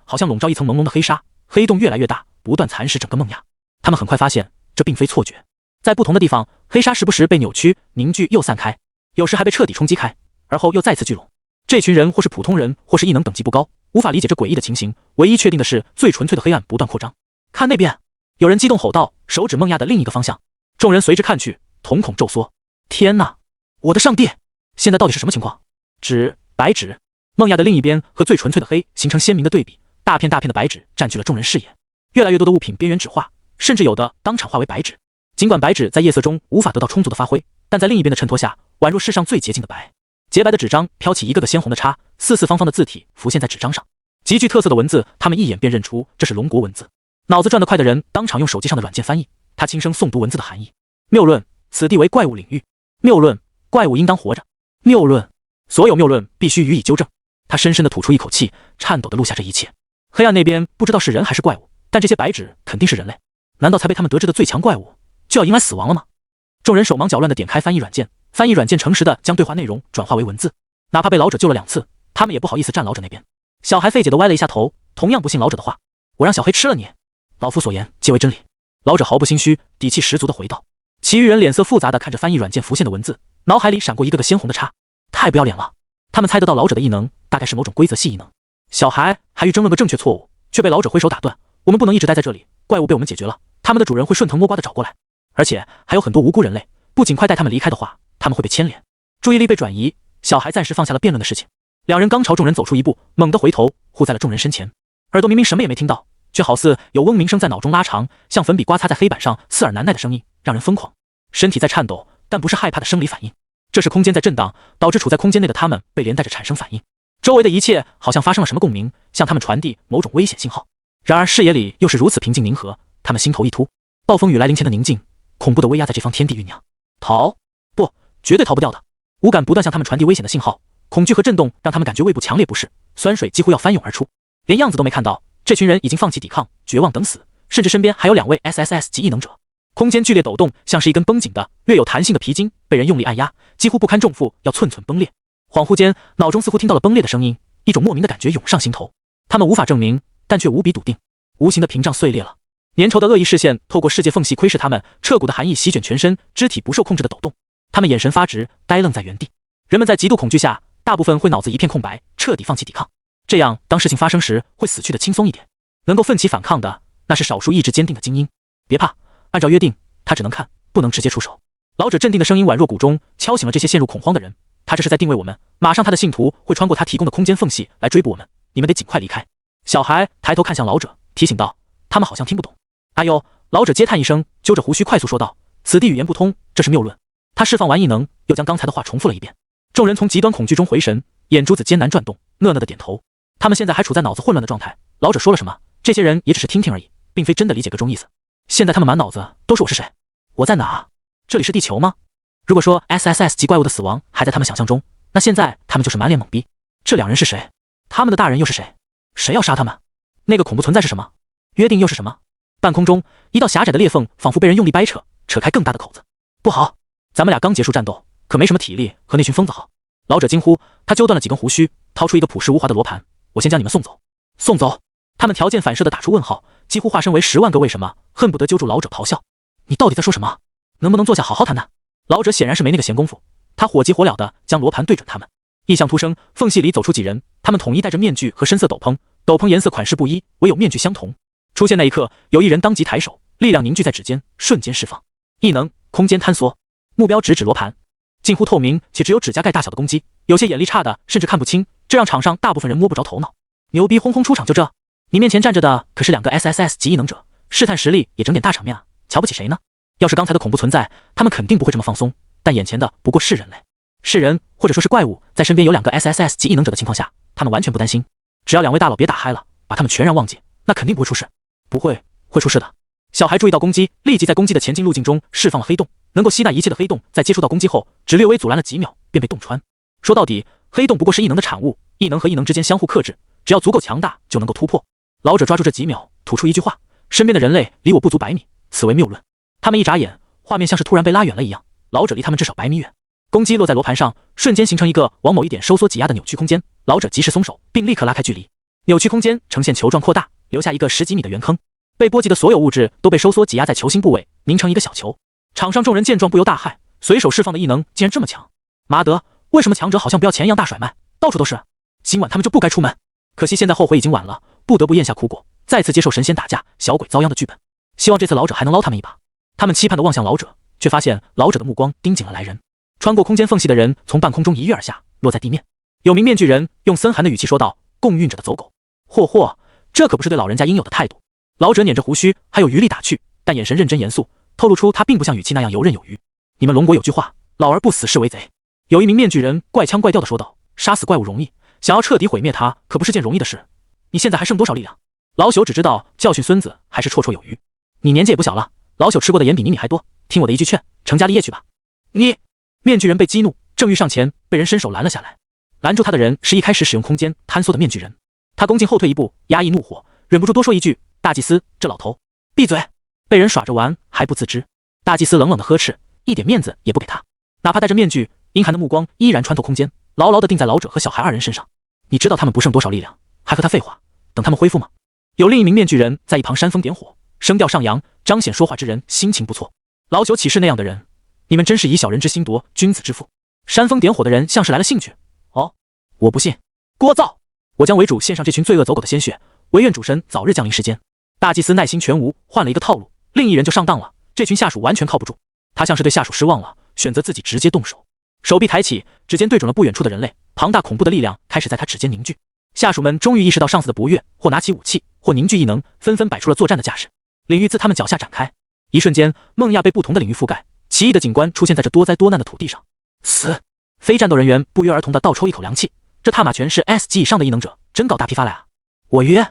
好像笼罩一层朦胧的黑纱，黑洞越来越大，不断蚕食整个梦亚。他们很快发现这并非错觉，在不同的地方，黑纱时不时被扭曲、凝聚又散开，有时还被彻底冲击开，而后又再次聚拢。这群人或是普通人，或是异能等级不高，无法理解这诡异的情形。唯一确定的是，最纯粹的黑暗不断扩张。看那边！有人激动吼道，手指梦亚的另一个方向。众人随之看去，瞳孔骤缩。天哪！我的上帝！现在到底是什么情况？白纸。梦亚的另一边和最纯粹的黑形成鲜明的对比，大片大片的白纸占据了众人视野，越来越多的物品边缘纸化，甚至有的当场化为白纸。尽管白纸在夜色中无法得到充足的发挥，但在另一边的衬托下，宛若世上最洁净的白。洁白的纸张飘起一个个鲜红的叉，四四方方的字体浮现在纸张上，极具特色的文字，他们一眼便认出这是龙国文字。脑子转得快的人当场用手机上的软件翻译，他轻声诵读文字的含义：谬论，此地为怪物领域；谬论，怪物应当活着；谬论，所有谬论必须予以纠正。他深深地吐出一口气，颤抖地录下这一切。黑暗那边不知道是人还是怪物，但这些白纸肯定是人类。难道才被他们得知的最强怪物就要迎来死亡了吗？众人手忙脚乱地点开翻译软件，翻译软件诚实地将对话内容转化为文字。哪怕被老者救了2次，他们也不好意思站老者那边。小孩费解地歪了一下头，同样不信老者的话。我让小黑吃了你，老夫所言皆为真理。老者毫不心虚，底气十足地回道。其余人脸色复杂地看着翻译软件浮现的文字，脑海里闪过一个个鲜红的叉。太不要脸了！他们猜得到老者的异能大概是某种规则系异能。小孩还欲争论个正确错误，却被老者挥手打断。我们不能一直待在这里，怪物被我们解决了，他们的主人会顺藤摸瓜地找过来，而且还有很多无辜人类，不尽快带他们离开的话，他们会被牵连。注意力被转移，小孩暂时放下了辩论的事情。两人刚朝众人走出一步，猛地回头护在了众人身前，耳朵明明什么也没听到，却好似有嗡鸣声在脑中拉长，像粉笔刮擦在黑板上，刺耳难耐的声音让人疯狂。身体在颤抖，但不是害怕的生理反应，这是空间在震荡，导致处在空间内的他们被连带着产生反应。周围的一切好像发生了什么共鸣，向他们传递某种危险信号。然而视野里又是如此平静宁和，他们心头一突，暴风雨来临前的宁静，恐怖的威压在这方天地酝酿。逃？不，绝对逃不掉的。五感不断向他们传递危险的信号，恐惧和震动让他们感觉胃部强烈不适，酸水几乎要翻涌而出。连样子都没看到，这群人已经放弃抵抗，绝望等死，甚至身边还有2位 SSS 级异能者。空间剧烈抖动，像是一根绷紧的、略有弹性的皮筋被人用力按压，几乎不堪重负，要寸寸崩裂。恍惚间，脑中似乎听到了崩裂的声音，一种莫名的感觉涌上心头。他们无法证明，但却无比笃定，无形的屏障碎裂了。粘稠的恶意视线透过世界缝隙窥视他们，彻骨的寒意席卷全身，肢体不受控制的抖动。他们眼神发直，呆愣在原地。人们在极度恐惧下，大部分会脑子一片空白，彻底放弃抵抗。这样，当事情发生时，会死去的轻松一点。能够奋起反抗的，那是少数意志坚定的精英。别怕，按照约定，他只能看，不能直接出手。老者镇定的声音宛若鼓钟，敲醒了这些陷入恐慌的人。他这是在定位我们，马上他的信徒会穿过他提供的空间缝隙来追捕我们，你们得尽快离开。小孩抬头看向老者，提醒道：“他们好像听不懂。”哎呦！老者嗟叹一声，揪着胡须快速说道：“此地语言不通，这是谬论。”他释放完异能，又将刚才的话重复了一遍。众人从极端恐惧中回神，眼珠子艰难转动，讷讷的点头。他们现在还处在脑子混乱的状态。老者说了什么，这些人也只是听听而已，并非真的理解个中意思。现在他们满脑子都是我是谁，我在哪？这里是地球吗？如果说 SSS 级怪物的死亡还在他们想象中，那现在他们就是满脸懵逼。这2人是谁？他们的大人又是谁？谁要杀他们？那个恐怖存在是什么？约定又是什么？半空中，一道狭窄的裂缝仿佛被人用力掰扯，扯开更大的口子。不好，咱们俩刚结束战斗，可没什么体力和那群疯子好。老者惊呼，他揪断了几根胡须，掏出一个朴实无华的罗盘。我先将你们送走。送走？他们条件反射地打出问号，几乎化身为10万个为什么，恨不得揪住老者咆哮。你到底在说什么？能不能坐下好好谈谈？老者显然是没那个闲工夫，他火急火燎地将罗盘对准他们。异象突生，缝隙里走出几人，他们统一戴着面具和深色斗篷，斗篷颜色款式不一，唯有面具相同。出现那一刻，有一人当即抬手，力量凝聚在指尖，瞬间释放异能空间坍缩，目标直指罗盘，近乎透明且只有指甲盖大小的攻击，有些眼力差的甚至看不清，这让场上大部分人摸不着头脑。牛逼轰轰出场就这？你面前站着的可是2个 SSS 级异能者，试探实力也整点大场面啊，瞧不起谁呢？要是刚才的恐怖存在，他们肯定不会这么放松，但眼前的不过是人类，是人或者说是怪物，在身边有2个 SSS 级异能者的情况下，他们完全不担心。只要2位大佬别打嗨了，把他们全然忘记，那肯定不会出事。不会，会出事的。小孩注意到攻击，立即在攻击的前进路径中释放了黑洞，能够吸纳一切的黑洞在接触到攻击后，只略微阻拦了几秒便被洞穿。说到底，黑洞不过是异能的产物，异能和异能之间相互克制，只要足够强大就能够突破。老者抓住这几秒，吐出一句话：身边的人类离我不足100米，此为谬论。他们一眨眼，画面像是突然被拉远了一样，老者离他们至少100米远。攻击落在罗盘上，瞬间形成一个往某一点收缩挤压的扭曲空间，老者及时松手，并立刻拉开距离。扭曲空间呈现球状扩大，留下一个10几米的圆坑。被波及的所有物质都被收缩挤压在球心部位，凝成一个小球。场上众人见状不由大骇，随手释放的异能竟然这么强！妈的，为什么强者好像不要钱一样大甩卖，到处都是？今晚他们就不该出门。可惜现在后悔已经晚了，不得不咽下苦果，再次接受神仙打架、小鬼遭殃的剧本。希望这次老者还能捞他们一把。他们期盼地望向老者，却发现老者的目光盯紧了来人。穿过空间缝隙的人从半空中一跃而下，落在地面。有名面具人用森寒的语气说道：“共运者的走狗。”嚯，这可不是对老人家应有的态度。老者捻着胡须，还有余力打趣，但眼神认真严肃，透露出他并不像语气那样游刃有余。你们龙国有句话，老而不死是为贼。有一名面具人怪腔怪调地说道：“杀死怪物容易，想要彻底毁灭他可不是件容易的事。你现在还剩多少力量？”老朽只知道教训孙子还是绰绰有余。你年纪也不小了，老朽吃过的盐比你米还多，听我的一句劝，成家立业去吧。你！面具人被激怒，正欲上前，被人伸手拦了下来。拦住他的人是一开始使用空间坍缩的面具人，他恭敬后退一步，压抑怒火，忍不住多说一句：“大祭司，这老头闭嘴！”被人耍着玩还不自知。大祭司冷冷的呵斥，一点面子也不给他，哪怕戴着面具，阴寒的目光依然穿透空间，牢牢地定在老者和小孩2人身上。你知道他们不剩多少力量，还和他废话？等他们恢复吗？有另一名面具人在一旁煽风点火，声调上扬，彰显说话之人心情不错。老朽岂是那样的人？你们真是以小人之心夺君子之腹。煽风点火的人像是来了兴趣。哦，我不信，聒噪！我将为主献上这群罪恶走狗的鲜血，唯愿主神早日降临世间。大祭司耐心全无，换了一个套路，另一人就上当了。这群下属完全靠不住，他像是对下属失望了，选择自己直接动手。手臂抬起，指尖对准了不远处的人类，庞大恐怖的力量开始在他指尖凝聚。下属们终于意识到上司的不悦，或拿起武器，或凝聚异能，纷纷摆出了作战的架势。领域自他们脚下展开，一瞬间，梦亚被不同的领域覆盖，奇异的景观出现在这多灾多难的土地上。死！非战斗人员不约而同地倒抽一口凉气，这踏马全是 S 级以上的异能者，真搞大批发来啊！我约，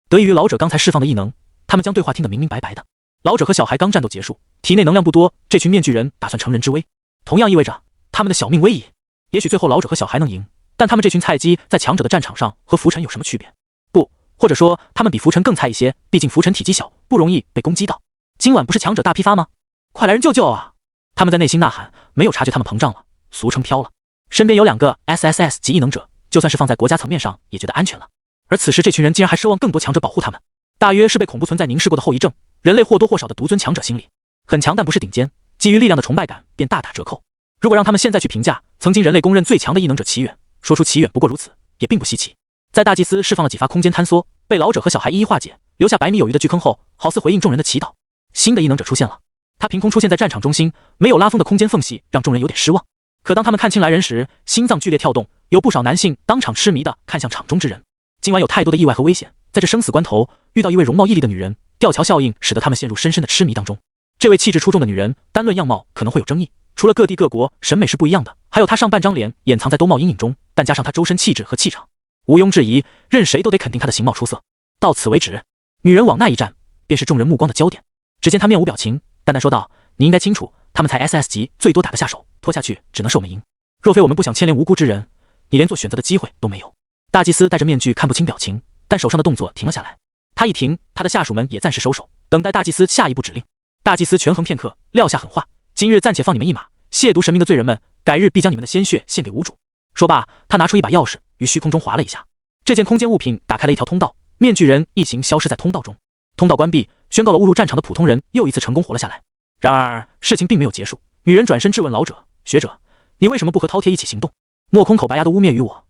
得益于老者刚才释放的异能，他们将对话听得明明白白的。老者和小孩刚战斗结束，体内能量不多，这群面具人打算乘人之危，同样意味着他们的小命危矣。也许最后老者和小孩能赢，但他们这群菜鸡在强者的战场上和浮尘有什么区别？不，或者说他们比浮尘更菜一些，毕竟浮尘体积小，不容易被攻击到。今晚不是强者大批发吗？快来人救救啊！他们在内心呐喊，没有察觉他们膨胀了，俗称飘了。身边有2个 SSS 级异能者，就算是放在国家层面上也觉得安全了。而此时这群人竟然还奢望更多强者保护他们，大约是被恐怖存在凝视过的后遗症。人类或多或少的独尊强者心理，很强但不是顶尖，基于力量的崇拜感便大打折扣。如果让他们现在去评价曾经人类公认最强的异能者齐远，说出齐远不过如此，也并不稀奇。在大祭司释放了几发空间坍缩，被老者和小孩一一化解，留下100米有余的巨坑后，好似回应众人的祈祷，新的异能者出现了。他凭空出现在战场中心，没有拉风的空间缝隙让众人有点失望。可当他们看清来人时，心脏剧烈跳动，有不少男性当场痴迷地看向场中之人。今晚有太多的意外和危险，在这生死关头遇到一位容貌屹立的女人，吊桥效应使得他们陷入深深的痴迷当中。这位气质出众的女人，单论样貌可能会有争议，除了各地各国审美是不一样的，还有她上半张脸掩藏在兜帽阴影中，但加上她周身气质和气场，毋庸置疑，任谁都得肯定她的形貌出色。到此为止，女人往那一站，便是众人目光的焦点。只见她面无表情，淡淡说道：“你应该清楚，他们才 SS 级，最多打得下手，拖下去只能是我们赢。若非我们不想牵连无辜之人，你连做选择的机会都没有。”大祭司戴着面具看不清表情，但手上的动作停了下来。他一停，他的下属们也暂时收手，等待大祭司下一步指令。大祭司权衡片刻，撂下狠话：“今日暂且放你们一马，亵渎神明的罪人们，改日必将你们的鲜血献给无主。”说罢，他拿出一把钥匙，于虚空中划了一下，这件空间物品打开了一条通道，面具人一行消失在通道中。通道关闭，宣告了误入战场的普通人又一次成功活了下来。然而事情并没有结束，女人转身质问老者：“学者，你为什么不和饕餮一起行动？莫空口白牙的污蔑于我，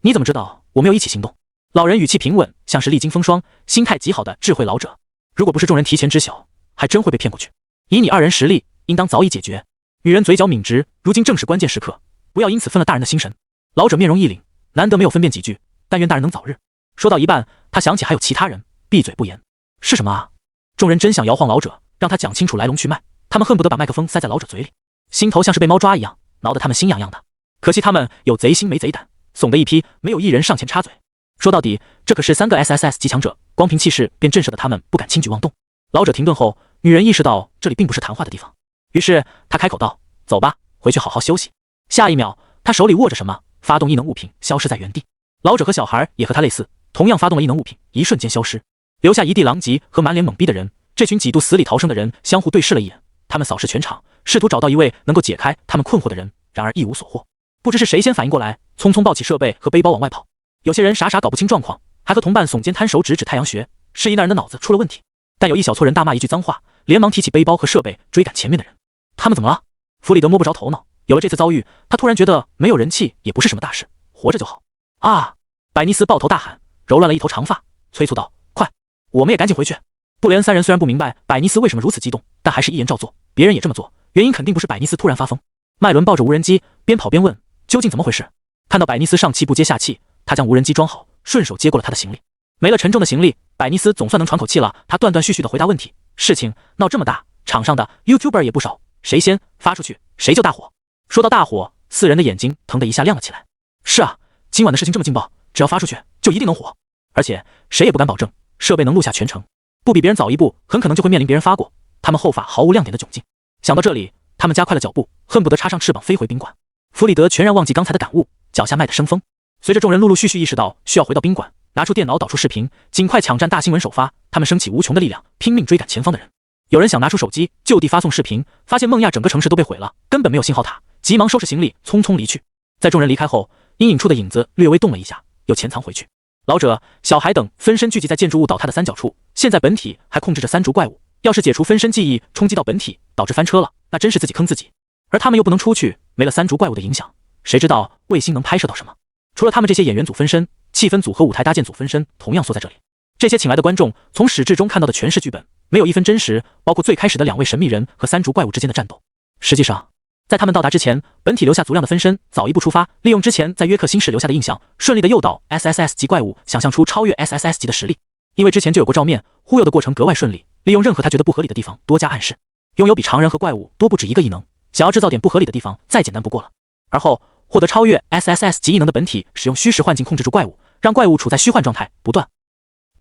你怎么知道我没有一起行动？”老人语气平稳，像是历经风霜，心态极好的智慧老者。如果不是众人提前知晓，还真会被骗过去。以你2人实力，应当早已解决。女人嘴角抿直，如今正是关键时刻，不要因此分了大人的心神。老者面容一凛，难得没有分辨几句，但愿大人能早日。说到一半，他想起还有其他人，闭嘴不言。是什么啊？众人真想摇晃老者，让他讲清楚来龙去脉。他们恨不得把麦克风塞在老者嘴里，心头像是被猫抓一样，挠得他们心痒痒的。可惜他们有贼心没贼胆，怂的一批，没有一人上前插嘴。说到底，这可是3个 SSS 级强者，光凭气势便震慑得他们不敢轻举妄动。老者停顿后，女人意识到这里并不是谈话的地方，于是她开口道：“走吧，回去好好休息。”下一秒，她手里握着什么，发动异能物品消失在原地。老者和小孩也和她类似，同样发动了异能物品，一瞬间消失，留下一地狼藉和满脸懵逼的人。这群几度死里逃生的人相互对视了一眼，他们扫视全场，试图找到一位能够解开他们困惑的人，然而一无所获。不知是谁先反应过来，匆匆抱起设备和背包往外跑。有些人傻傻搞不清状况，还和同伴耸肩摊手指太阳穴，示意那人的脑子出了问题。但有一小撮人大骂一句脏话，连忙提起背包和设备追赶前面的人。他们怎么了？弗里德摸不着头脑。有了这次遭遇，他突然觉得没有人气也不是什么大事，活着就好。啊！百尼斯抱头大喊，揉乱了一头长发，催促道：“快，我们也赶紧回去！”布雷恩三人虽然不明白百尼斯为什么如此激动，但还是一言照做。别人也这么做，原因肯定不是百尼斯突然发疯。麦伦抱着无人机，边跑边问：“究竟怎么回事？”看到百尼斯上气不接下气，他将无人机装好，顺手接过了他的行李。没了沉重的行李，百尼斯总算能喘口气了。他断断续续地回答问题：“事情闹这么大，场上的 YouTuber 也不少，谁先发出去，谁就大火。”说到大火，四人的眼睛腾的一下亮了起来。是啊，今晚的事情这么劲爆，只要发出去，就一定能火。而且谁也不敢保证设备能录下全程，不比别人早一步，很可能就会面临别人发过他们后发毫无亮点的窘境。想到这里，他们加快了脚步，恨不得插上翅膀飞回宾馆。弗里德全然忘记刚才的感悟，脚下迈得生风。随着众人陆陆续续意识到需要回到宾馆，拿出电脑导出视频，尽快抢占大新闻首发。他们升起无穷的力量，拼命追赶前方的人。有人想拿出手机就地发送视频，发现孟亚整个城市都被毁了，根本没有信号塔，急忙收拾行李，匆匆离去。在众人离开后，阴影处的影子略微动了一下，又潜藏回去。老者、小孩等分身聚集在建筑物倒塌的三角处，现在本体还控制着三足怪物。要是解除分身记忆冲击到本体，导致翻车了，那真是自己坑自己。而他们又不能出去，没了三足怪物的影响，谁知道卫星能拍摄到什么？除了他们这些演员组分身，气氛组和舞台搭建组分身同样缩在这里。这些请来的观众从始至终看到的全是剧本，没有一分真实，包括最开始的两位神秘人和三足怪物之间的战斗。实际上，在他们到达之前，本体留下足量的分身早一步出发，利用之前在约克星市留下的印象，顺利的诱导 SSS 级怪物想象出超越 SSS 级的实力。因为之前就有过照面，忽悠的过程格外顺利，利用任何他觉得不合理的地方多加暗示，拥有比常人和怪物多不止一个异能，想要制造点不合理的地方再简单不过了。而后获得超越 SSS 级异能的本体使用虚实幻境控制住怪物，让怪物处在虚幻状态，不断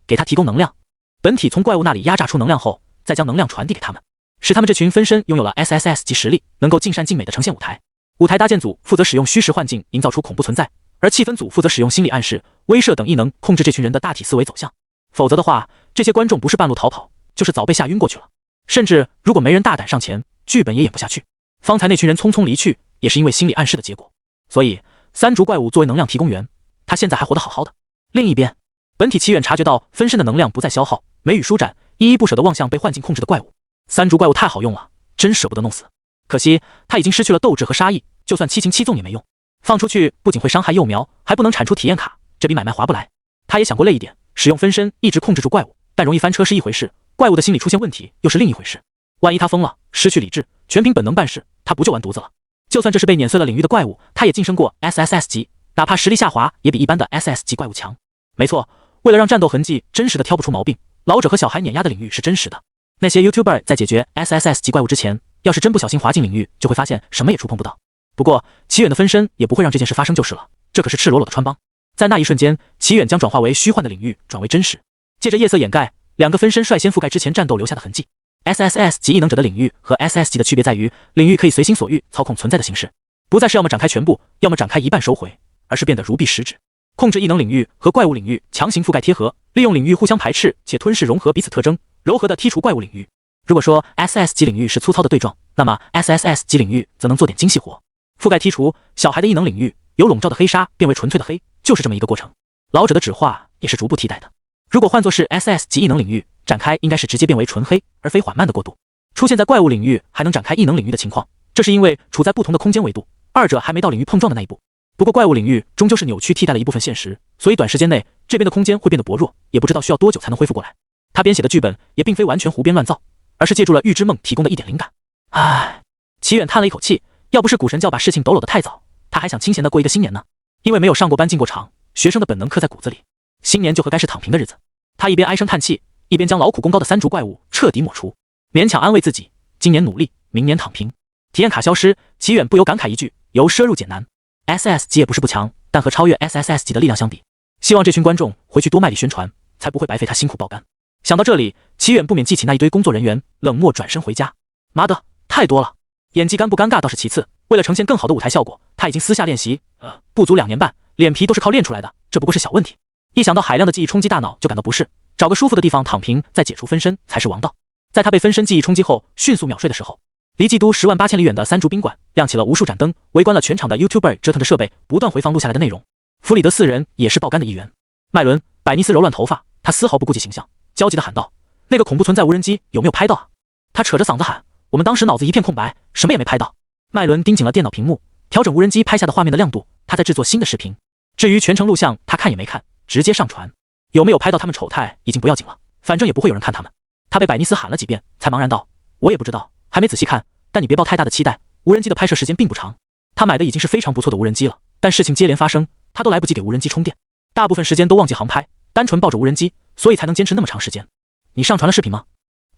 给他提供能量。本体从怪物那里压榨出能量后，再将能量传递给他们，使他们这群分身拥有了 SSS 级实力，能够尽善尽美的呈现舞台。舞台搭建组负责使用虚实幻境营造出恐怖存在，而气氛组负责使用心理暗示、威慑等异能控制这群人的大体思维走向。否则的话，这些观众不是半路逃跑，就是早被吓晕过去了。甚至如果没人大胆上前，剧本也演不下去。方才那群人匆匆离去，也是因为心理暗示的结果。所以三足怪物作为能量提供源，他现在还活得好好的。另一边，本体齐远察觉到分身的能量不再消耗，眉宇舒展，依依不舍地望向被幻境控制的怪物。三足怪物太好用了，真舍不得弄死。可惜他已经失去了斗志和杀意，就算七擒七纵也没用。放出去不仅会伤害幼苗，还不能产出体验卡，这笔买卖划不来。他也想过累一点，使用分身一直控制住怪物，但容易翻车是一回事，怪物的心理出现问题又是另一回事。万一他疯了，失去理智，全凭本能办事，他不就完犊子了？就算这是被碾碎了领域的怪物，他也晋升过 SSS 级，哪怕实力下滑，也比一般的 SS 级怪物强。没错，为了让战斗痕迹真实的挑不出毛病，老者和小孩碾压的领域是真实的。那些 YouTuber 在解决 SSS 级怪物之前，要是真不小心滑进领域，就会发现什么也触碰不到。不过齐远的分身也不会让这件事发生就是了，这可是赤裸裸的穿帮。在那一瞬间，齐远将转化为虚幻的领域转为真实，借着夜色掩盖，两个分身率先覆盖之前战斗留下的痕迹。SSS 级异能者的领域和 SS 级的区别在于，领域可以随心所欲操控存在的形式，不再是要么展开全部，要么展开一半收回，而是变得如臂使指，控制异能领域和怪物领域强行覆盖贴合，利用领域互相排斥且吞噬融合彼此特征，柔和的剔除怪物领域。如果说 SS 级领域是粗糙的对撞，那么 SSS 级领域则能做点精细活。覆盖剔除，小孩的异能领域由笼罩的黑纱变为纯粹的黑，就是这么一个过程。老者的指化也是逐步替代的。如果换作是 SS 级异能领域，展开应该是直接变为纯黑，而非缓慢的过渡。出现在怪物领域还能展开异能领域的情况，这是因为处在不同的空间维度，二者还没到领域碰撞的那一步。不过怪物领域终究是扭曲替代了一部分现实，所以短时间内这边的空间会变得薄弱，也不知道需要多久才能恢复过来。他编写的剧本也并非完全胡编乱造，而是借助了预知梦提供的一点灵感。唉，齐远叹了一口气，要不是古神教把事情抖搂得太早，他还想清闲的过一个新年呢。因为没有上过班进过场，学生的本能刻在骨子里，新年就和该是躺平的日子。他一边唉声叹气，一边将劳苦功高的三足怪物彻底抹除，勉强安慰自己，今年努力，明年躺平。体验卡消失，齐远不由感慨一句，由奢入俭难。SS 级也不是不强，但和超越 SSS 级的力量相比，希望这群观众回去多卖力宣传，才不会白费他辛苦爆肝。想到这里，齐远不免记起那一堆工作人员，冷漠转身回家。妈的，太多了！演技尴不尴尬倒是其次，为了呈现更好的舞台效果，他已经私下练习，不足2年半，脸皮都是靠练出来的，这不过是小问题。一想到海量的记忆冲击大脑，就感到不适，找个舒服的地方躺平，再解除分身才是王道。在他被分身记忆冲击后，迅速秒睡的时候，离基督10万8千里远的三竹宾馆亮起了无数盏灯，围观了全场的 YouTuber 折腾着设备，不断回放录下来的内容。弗里德4人也是爆肝的一员。麦伦·百尼斯揉乱头发，他丝毫不顾及形象，焦急地喊道：“那个恐怖存在无人机有没有拍到啊？”他扯着嗓子喊：“我们当时脑子一片空白，什么也没拍到。”麦伦盯紧了电脑屏幕，调整无人机拍下的画面的亮度，他在制作新的视频。至于全程录像，他看也没看，直接上传。有没有拍到他们丑态已经不要紧了，反正也不会有人看他们。他被百尼斯喊了几遍，才茫然道：“我也不知道，还没仔细看，但你别抱太大的期待，无人机的拍摄时间并不长。他买的已经是非常不错的无人机了，但事情接连发生，他都来不及给无人机充电，大部分时间都忘记航拍，单纯抱着无人机，所以才能坚持那么长时间。你上传了视频吗？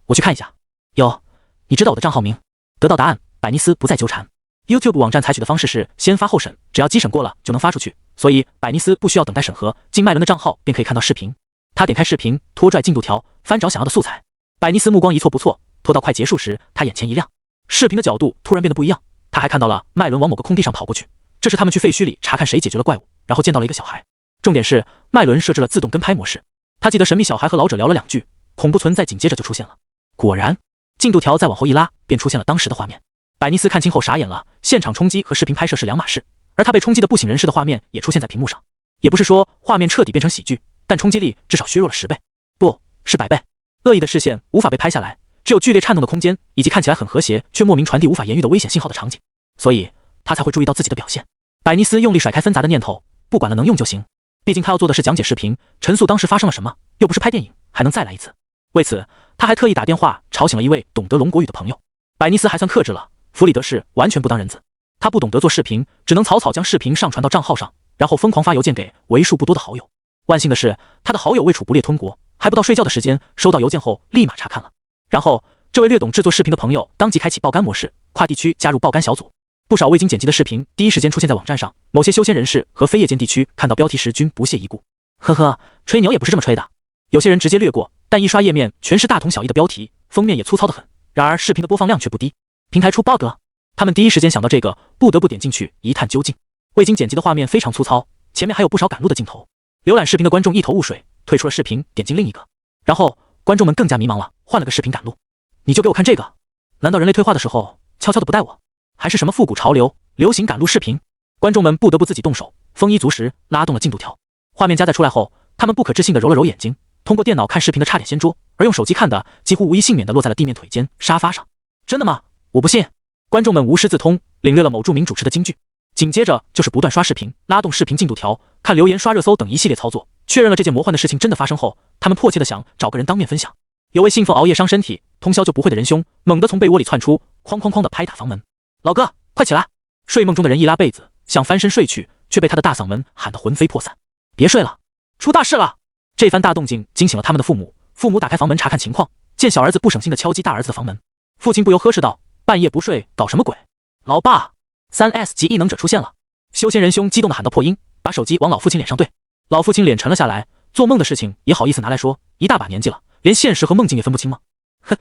我去看一下。有，你知道我的账号名？”得到答案，百尼斯不再纠缠。YouTube 网站采取的方式是先发后审，只要机审过了就能发出去，所以百尼斯不需要等待审核，进麦伦的账号便可以看到视频。他点开视频，拖拽进度条，翻找想要的素材。百尼斯目光一错不错，拖到快结束时，他眼前一亮，视频的角度突然变得不一样。他还看到了麦伦往某个空地上跑过去，这是他们去废墟里查看谁解决了怪物，然后见到了一个小孩。重点是麦伦设置了自动跟拍模式。他记得神秘小孩和老者聊了2句，恐怖存在紧接着就出现了。果然，进度条再往后一拉，便出现了当时的画面。百尼斯看清后傻眼了，现场冲击和视频拍摄是2码事，而他被冲击的不省人事的画面也出现在屏幕上。也不是说画面彻底变成喜剧，但冲击力至少削弱了10倍，不是100倍。恶意的视线无法被拍下来，只有剧烈颤动的空间，以及看起来很和谐却莫名传递无法言喻的危险信号的场景，所以他才会注意到自己的表现。百尼斯用力甩开纷杂的念头，不管了，能用就行。毕竟他要做的是讲解视频，陈述当时发生了什么，又不是拍电影，还能再来一次。为此，他还特意打电话吵醒了一位懂得龙国语的朋友。百尼斯还算克制了，弗里德是完全不当人子，他不懂得做视频，只能草草将视频上传到账号上，然后疯狂发邮件给为数不多的好友。万幸的是，他的好友未处不列吞国，还不到睡觉的时间，收到邮件后立马查看了。然后，这位略懂制作视频的朋友当即开启爆肝模式，跨地区加入爆肝小组。不少未经剪辑的视频第一时间出现在网站上，某些修仙人士和非夜间地区看到标题时均不屑一顾。呵呵，吹牛也不是这么吹的。有些人直接略过，但一刷页面全是大同小异的标题，封面也粗糙得很。然而视频的播放量却不低，平台出 bug 了。他们第一时间想到这个，不得不点进去一探究竟。未经剪辑的画面非常粗糙，前面还有不少赶路的镜头。浏览视频的观众一头雾水，退出了视频，点进另一个。然后观众们更加迷茫了，换了个视频赶路。你就给我看这个？难道人类退化的时候悄悄的不带我？还是什么复古潮流流行赶路视频？观众们不得不自己动手，丰衣足食，拉动了进度条。画面加载出来后，他们不可置信地揉了揉眼睛，通过电脑看视频的差点掀桌，而用手机看的几乎无一幸免地落在了地面、腿间、沙发上。真的吗？我不信。观众们无师自通，领略了某著名主持的金句。紧接着就是不断刷视频，拉动视频进度条，看留言、刷热搜等一系列操作。确认了这件魔幻的事情真的发生后，他们迫切地想找个人当面分享。有位信奉熬夜伤身体，通宵就不会的仁兄，猛地从被窝里窜出，哐哐哐地拍打房门。老哥，快起来！睡梦中的人一拉被子，想翻身睡去，却被他的大嗓门喊得魂飞魄散。别睡了，出大事了！这番大动静惊醒了他们的父母。父母打开房门查看情况，见小儿子不省心地敲击大儿子的房门。父亲不由呵斥道：“半夜不睡，搞什么鬼？”老爸，3S 级异能者出现了！修仙仁兄激动地喊到破音，把手机往老父亲脸上对。老父亲脸沉了下来，做梦的事情也好意思拿来说，一大把年纪了，连现实和梦境也分不清吗？哼！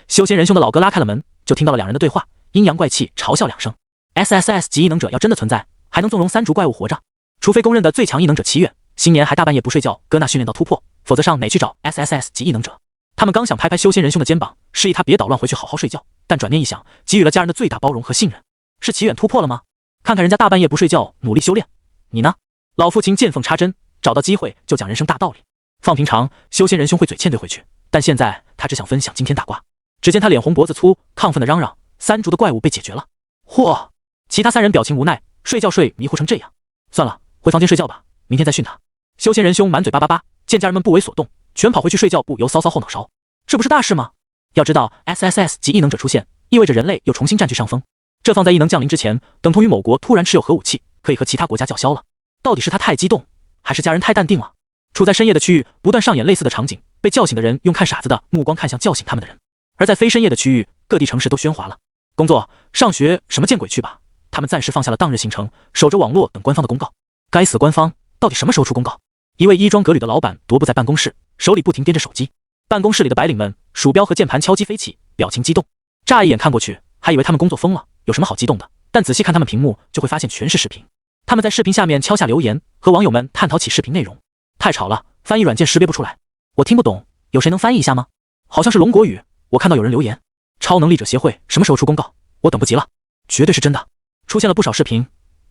修仙仁兄的老哥拉开了门，就听到了两人的对话，阴阳怪气，嘲笑两声。SSS 级异能者要真的存在，还能纵容3族怪物活着？除非公认的最强异能者齐远，新年还大半夜不睡觉，搁那训练到突破，否则上哪去找 SSS 级异能者？他们刚想拍拍修仙仁兄的肩膀，示意他别捣乱，回去好好睡觉，但转念一想，给予了家人的最大包容和信任。是齐远突破了吗？看看人家大半夜不睡觉，努力修炼，你呢？老父亲见缝插针，找到机会就讲人生大道理。放平常，修仙仁兄会嘴欠对回去，但现在他只想分享惊天大瓜。只见他脸红脖子粗，亢奋地嚷嚷：“3族的怪物被解决了！”嚯！其他3人表情无奈，睡觉睡迷糊成这样，算了，回房间睡觉吧，明天再训他。修仙仁兄满嘴叭叭叭，见家人们不为所动，全跑回去睡觉，不由骚骚后脑勺。这不是大事吗？要知道 SSS 级异能者出现，意味着人类又重新占据上风。这放在异能降临之前，等同于某国突然持有核武器，可以和其他国家叫嚣了。到底是他太激动，还是家人太淡定了？处在深夜的区域，不断上演类似的场景，被叫醒的人用看傻子的目光看向叫醒他们的人。而在非深夜的区域，各地城市都喧哗了，工作、上学什么见鬼去吧！他们暂时放下了当日行程，守着网络等官方的公告。该死官方，到底什么时候出公告？一位衣装革履的老板踱步在办公室，手里不停掂着手机。办公室里的白领们，鼠标和键盘敲击飞起，表情激动。乍一眼看过去，还以为他们工作疯了，有什么好激动的？但仔细看他们屏幕，就会发现全是视频。他们在视频下面敲下留言，和网友们探讨起视频内容。太吵了，翻译软件识别不出来，我听不懂，有谁能翻译一下吗？好像是龙国语。我看到有人留言，超能力者协会什么时候出公告？我等不及了，绝对是真的。出现了不少视频，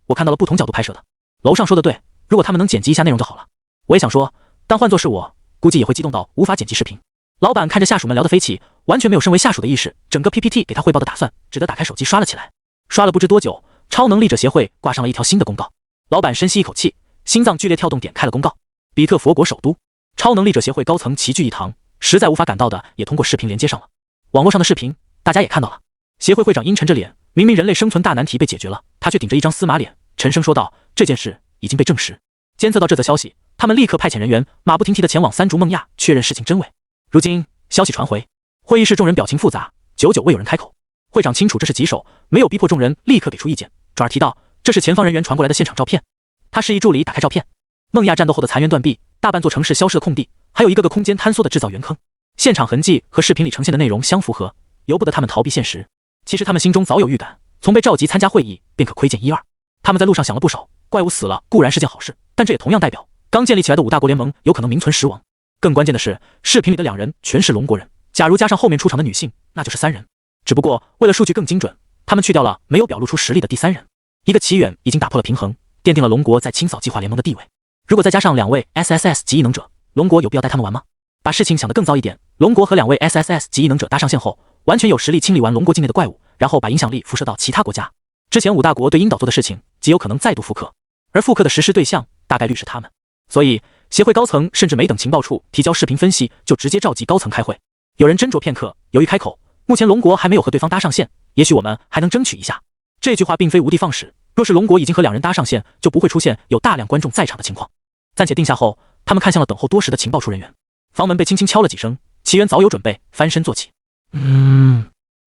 我看到了不同角度拍摄的。楼上说的对，如果他们能剪辑一下内容就好了。我也想说，但换作是我，估计也会激动到无法剪辑视频。老板看着下属们聊得飞起，完全没有身为下属的意识，整个 PPT 给他汇报的打算，只得打开手机刷了起来。刷了不知多久，超能力者协会挂上了一条新的公告。老板深吸一口气，心脏剧烈跳动，点开了公告。比特佛国首都，超能力者协会高层齐聚一堂，实在无法赶到的也通过视频连接上了。网络上的视频大家也看到了，协会会长阴沉着脸，明明人类生存大难题被解决了，他却顶着一张司马脸，沉声说道：“这件事已经被证实。”监测到这则消息，他们立刻派遣人员马不停蹄地前往三竹梦亚确认事情真伪。如今消息传回，会议室众人表情复杂，久久未有人开口。会长清楚这是棘手，没有逼迫众人立刻给出意见，转而提到这是前方人员传过来的现场照片。他示意助理打开照片，梦亚战斗后的残垣断壁，大半座城市消失的空地，还有一个个空间坍缩的制造圆坑。现场痕迹和视频里呈现的内容相符合，由不得他们逃避现实。其实他们心中早有预感，从被召集参加会议便可窥见一二。他们在路上想了不少，怪物死了固然是件好事，但这也同样代表刚建立起来的5大国联盟有可能名存实亡。更关键的是，视频里的2人全是龙国人，假如加上后面出场的女性，那就是3人。只不过为了数据更精准，他们去掉了没有表露出实力的第3人。一个奇远已经打破了平衡，奠定了龙国在清扫计划联盟的地位。如果再加上2位 SSS 级异能者，龙国有必要带他们玩吗？把事情想得更糟一点，龙国和2位 SSS 级异能者搭上线后，完全有实力清理完龙国境内的怪物，然后把影响力辐射到其他国家。之前5大国对鹰岛做的事情，极有可能再度复刻，而复刻的实施对象大概率是他们。所以协会高层甚至没等情报处提交视频分析，就直接召集高层开会。有人斟酌片刻，犹豫开口：“目前龙国还没有和对方搭上线，也许我们还能争取一下。”这句话并非无的放矢，若是龙国已经和2人搭上线，就不会出现有大量观众在场的情况。暂且定下后，他们看向了等候多时的情报处人员。房门被轻轻敲了几声，齐元早有准备，翻身坐起。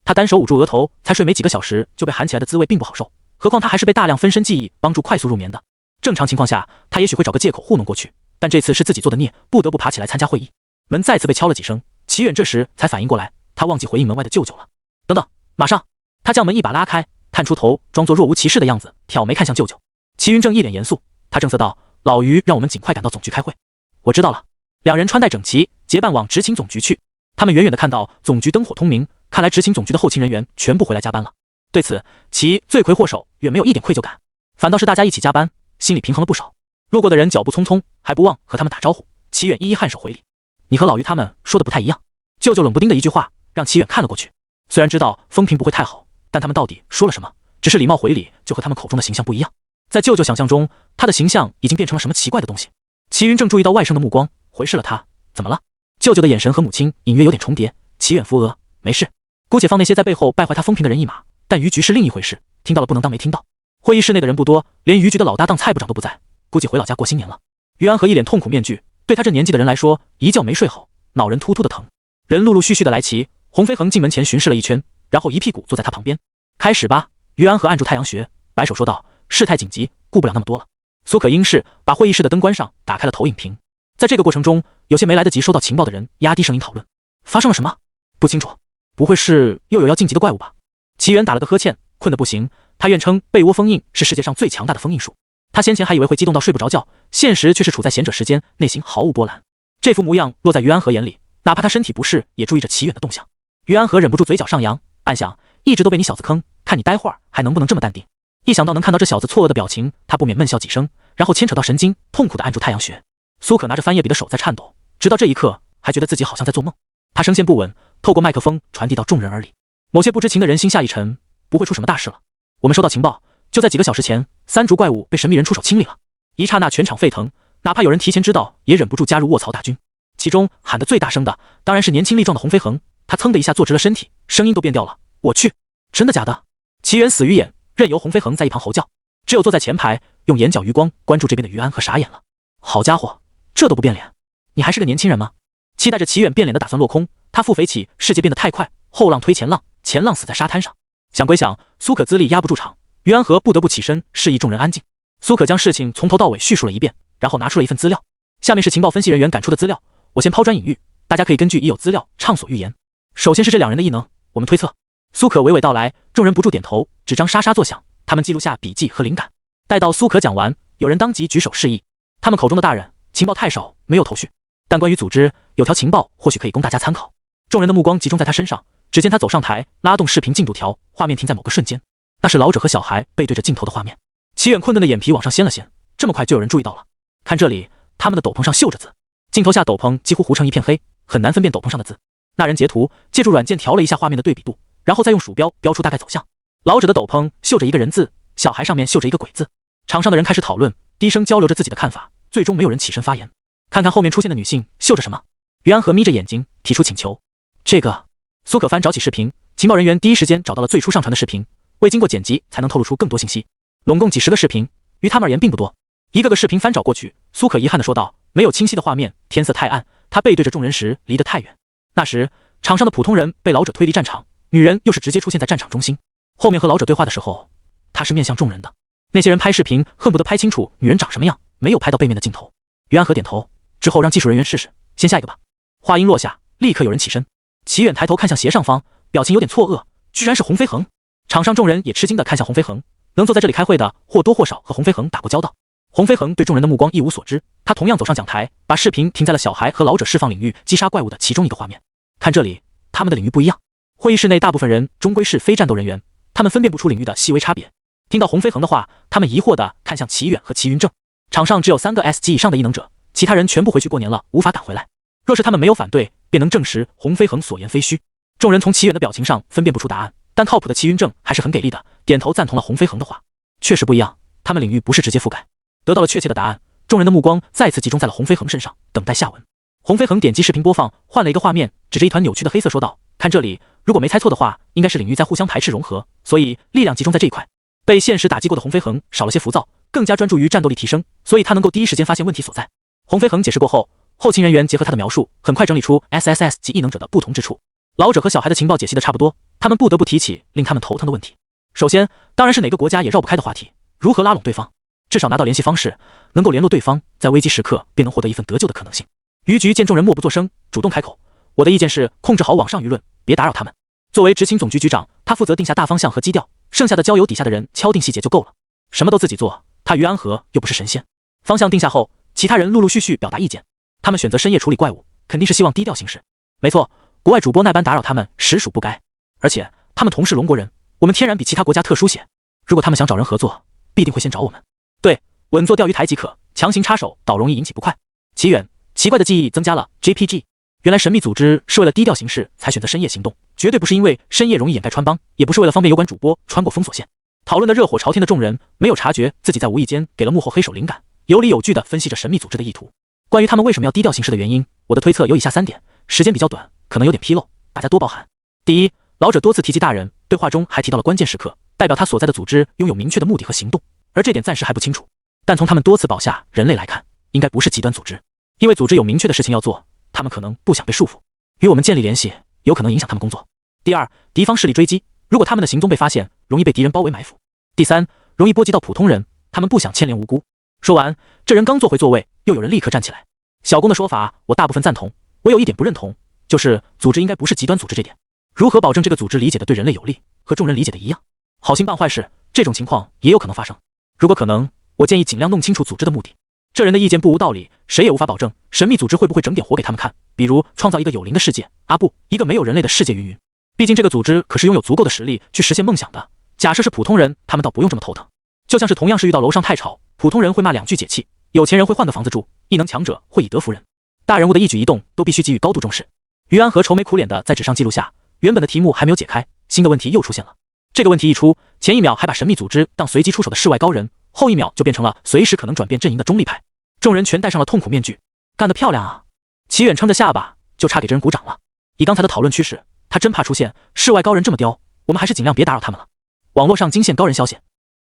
他单手捂住额头，才睡没几个小时就被喊起来的滋味并不好受，何况他还是被大量分身记忆帮助快速入眠的。正常情况下，他也许会找个借口糊弄过去，但这次是自己做的孽，不得不爬起来参加会议。门再次被敲了几声，齐远这时才反应过来，他忘记回应门外的舅舅了。等等，马上！他将门一把拉开，探出头，装作若无其事的样子，挑眉看向舅舅。齐云正一脸严肃，他正色道：“老于让我们尽快赶到总局开会。”我知道了。2人穿戴整齐，结伴往执勤总局去。他们远远地看到总局灯火通明，看来执勤总局的后勤人员全部回来加班了。对此，其罪魁祸首远没有一点愧疚感，反倒是大家一起加班，心里平衡了不少。路过的人脚步匆匆，还不忘和他们打招呼。齐远一一颔首回礼。你和老于他们说的不太一样。舅舅冷不丁的一句话，让齐远看了过去。虽然知道风评不会太好，但他们到底说了什么？只是礼貌回礼，就和他们口中的形象不一样。在舅舅想象中，他的形象已经变成了什么奇怪的东西。齐云正注意到外甥的目光，回视了他。怎么了？舅舅的眼神和母亲隐约有点重叠。齐远扶额，没事，姑且放那些在背后败坏他风评的人一马，但于局是另一回事，听到了不能当没听到。会议室内的人不多，连于局的老搭档蔡部长都不在，估计回老家过新年了。于安和一脸痛苦面具，对他这年纪的人来说，一觉没睡好，脑仁突突的疼。人陆陆续续的来齐，洪飞恒进门前巡视了一圈，然后一屁股坐在他旁边。开始吧。于安和按住太阳穴，摆手说道：“事态紧急，顾不了那么多了。”苏可英是把会议室的灯关上，打开了投影屏。在这个过程中，有些没来得及收到情报的人压低声音讨论，发生了什么？不清楚，不会是又有要晋级的怪物吧？齐元打了个呵欠，困得不行。他愿称被窝封印是世界上最强大的封印术。他先前还以为会激动到睡不着觉，现实却是处在贤者时间，内心毫无波澜。这副模样落在于安和眼里，哪怕他身体不适，也注意着齐远的动向。于安和忍不住嘴角上扬，暗想一直都被你小子坑，看你待会儿还能不能这么淡定。一想到能看到这小子错愕的表情，他不免闷笑几声，然后牵扯到神经，痛苦地按住太阳穴。苏可拿着翻页笔的手在颤抖，直到这一刻还觉得自己好像在做梦。他声线不稳，透过麦克风传递到众人耳里。某些不知情的人心下一沉，不会出什么大事了。我们收到情报，就在几个小时前，三竹怪物被神秘人出手清理了。一刹那全场沸腾，哪怕有人提前知道，也忍不住加入卧槽大军。其中喊得最大声的当然是年轻力壮的洪飞恒，他噌的一下坐直了身体，声音都变调了。我去，真的假的？齐元死鱼眼，任由洪飞恒在一旁吼叫。只有坐在前排用眼角余光关注这边的于安和傻眼了。好家伙，这都不变脸，你还是个年轻人吗？期待着齐远变脸的打算落空，他腹诽起世界变得太快，后浪推前浪，前浪死在沙滩上。想归想，苏可资力压不住场，于安和不得不起身示意众人安静。苏可将事情从头到尾叙述了一遍，然后拿出了一份资料，下面是情报分析人员赶出的资料，我先抛砖引玉。大家可以根据已有资料畅所欲言。首先是这两人的异能，我们推测。苏可娓娓道来，众人不住点头，纸张沙沙作响。他们记录下笔记和灵感。待到苏可讲完，有人当即举手示意。他们口中的大人，情报太少，没有头绪。但关于组织，有条情报或许可以供大家参考。众人的目光集中在他身上，只见他走上台，拉动视频进度条，画面停在某个瞬间。那是老者和小孩背对着镜头的画面。齐远困顿的眼皮往上掀了掀，这么快就有人注意到了。看这里，他们的斗篷上绣着字。镜头下斗篷几乎糊成一片黑，很难分辨斗篷上的字。那人截图，借助软件调了一下画面的对比度，然后再用鼠标标出大概走向。老者的斗篷绣着一个人字，小孩上面绣着一个鬼字。场上的人开始讨论，低声交流着自己的看法，最终没有人起身发言。看看后面出现的女性绣着什么。于安和眯着眼睛提出请求。这个苏可帆找起视频，情报人员第一时间找到了最初上传的视频，未经过剪辑才能透露出更多信息。拢共几十个视频，于他们而言并不多。一个个视频翻找过去，苏可遗憾地说道：“没有清晰的画面，天色太暗，他背对着众人时离得太远。那时场上的普通人被老者推离战场，女人又是直接出现在战场中心。后面和老者对话的时候，他是面向众人的。那些人拍视频恨不得拍清楚女人长什么样，没有拍到背面的镜头。”于安和点头，之后让技术人员试试，先下一个吧。话音落下，立刻有人起身。齐远抬头看向斜上方，表情有点错愕，居然是洪飞恒。场上众人也吃惊地看向洪飞恒，能坐在这里开会的或多或少和洪飞恒打过交道。洪飞恒对众人的目光一无所知，他同样走上讲台，把视频停在了小孩和老者释放领域击杀怪物的其中一个画面。看这里，他们的领域不一样。会议室内大部分人终归是非战斗人员，他们分辨不出领域的细微差别。听到洪飞恒的话，他们疑惑地看向齐远和齐云正。场上只有3个 S 级以上的异能者，其他人全部回去过年了，无法赶回来。若是他们没有反对，便能证实洪飞恒所言非虚。众人从齐远的表情上分辨不出答案，但靠谱的齐云正还是很给力的，点头赞同了洪飞恒的话。确实不一样，他们领域不是直接覆盖。得到了确切的答案，众人的目光再次集中在了洪飞恒身上，等待下文。洪飞恒点击视频播放，换了一个画面，指着一团扭曲的黑色说道：“看这里，如果没猜错的话，应该是领域在互相排斥融合，所以力量集中在这一块。”被现实打击过的洪飞恒少了些浮躁，更加专注于战斗力提升，所以他能够第一时间发现问题所在。洪飞恒解释过后，后勤人员结合他的描述，很快整理出 SSS 级异能者的不同之处。老者和小孩的情报解析的差不多，他们不得不提起令他们头疼的问题。首先，当然是哪个国家也绕不开的话题，如何拉拢对方，至少拿到联系方式，能够联络对方，在危机时刻便能获得一份得救的可能性。于局见众人默不作声，主动开口：“我的意见是控制好网上舆论，别打扰他们。”作为执勤总局局长，他负责定下大方向和基调，剩下的交由底下的人敲定细节就够了。什么都自己做，他于安和又不是神仙。方向定下后，其他人陆陆续续表达意见。他们选择深夜处理怪物，肯定是希望低调行事。没错，国外主播那般打扰他们，实属不该。而且他们同是龙国人，我们天然比其他国家特殊些。如果他们想找人合作，必定会先找我们。对，稳坐钓鱼台即可，强行插手倒容易引起不快。齐远，奇怪的记忆增加了 JPG。原来神秘组织是为了低调行事才选择深夜行动，绝对不是因为深夜容易掩盖穿帮，也不是为了方便有关主播穿过封锁线。讨论的热火朝天的众人没有察觉自己在无意间给了幕后黑手灵感，有理有据地分析着神秘组织的意图。关于他们为什么要低调行事的原因，我的推测有以下3点，时间比较短，可能有点纰漏，大家多包涵。第一，老者多次提及大人，对话中还提到了关键时刻，代表他所在的组织拥有明确的目的和行动，而这点暂时还不清楚。但从他们多次保下人类来看，应该不是极端组织，因为组织有明确的事情要做，他们可能不想被束缚，与我们建立联系，有可能影响他们工作。第二，敌方势力追击，如果他们的行踪被发现，容易被敌人包围埋伏。第三，容易波及到普通人，他们不想牵连无辜。说完，这人刚坐回座位，又有人立刻站起来。小公的说法我大部分赞同，我有一点不认同，就是组织应该不是极端组织这点。如何保证这个组织理解的对人类有利，和众人理解的一样？好心办坏事，这种情况也有可能发生。如果可能，我建议尽量弄清楚组织的目的。这人的意见不无道理，谁也无法保证神秘组织会不会整点活给他们看，比如创造一个有灵的世界，不，一个没有人类的世界云云。毕竟这个组织可是拥有足够的实力去实现梦想的。假设是普通人，他们倒不用这么头疼。就像是同样是遇到楼上太吵，普通人会骂2句解气，有钱人会换个房子住，异能强者会以德服人。大人物的一举一动都必须给予高度重视。于安和愁眉苦脸的在纸上记录下，原本的题目还没有解开，新的问题又出现了。这个问题一出，前一秒还把神秘组织当随机出手的世外高人，后一秒就变成了随时可能转变阵营的中立派。众人全戴上了痛苦面具。干得漂亮啊！齐远撑着下巴就差给这人鼓掌了。以刚才的讨论趋势，他真怕出现世外高人这么刁，我们还是尽量别打扰他们了。网络上惊现高人消息，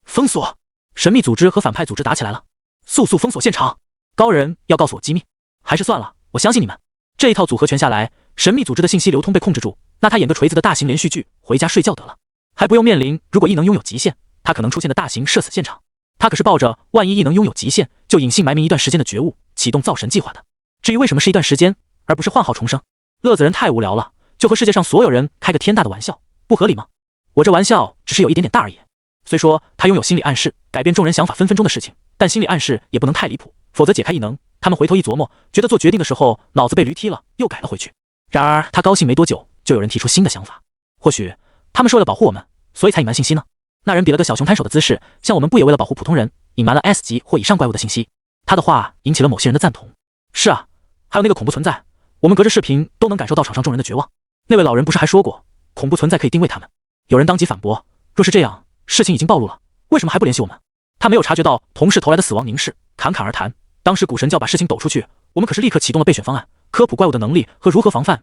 封锁！神秘组织和反派组织打起来了，速速封锁现场！高人要告诉我机密，还是算了，我相信你们。这一套组合拳下来，神秘组织的信息流通被控制住，那他演个锤子的大型连续剧，回家睡觉得了，还不用面临如果异能拥有极限，他可能出现的大型社死现场。他可是抱着万一异能拥有极限，就隐姓埋名一段时间的觉悟，启动造神计划的。至于为什么是一段时间，而不是换号重生，乐子人太无聊了，就和世界上所有人开个天大的玩笑，不合理吗？我这玩笑只是有一点点大而已。虽说他拥有心理暗示，改变众人想法分分钟的事情，但心理暗示也不能太离谱，否则解开异能，他们回头一琢磨，觉得做决定的时候脑子被驴踢了，又改了回去。然而他高兴没多久，就有人提出新的想法，或许他们是为了保护我们，所以才隐瞒信息呢。那人比了个小熊摊手的姿势，像我们不也为了保护普通人，隐瞒了 S 级或以上怪物的信息？他的话引起了某些人的赞同。是啊，还有那个恐怖存在，我们隔着视频都能感受到场上众人的绝望。那位老人不是还说过，恐怖存在可以定位他们？有人当即反驳，若是这样，事情已经暴露了，为什么还不联系我们？他没有察觉到同事投来的死亡凝视，侃侃而谈。当时古神教把事情抖出去，我们可是立刻启动了备选方案，科普怪物的能力和如何防范。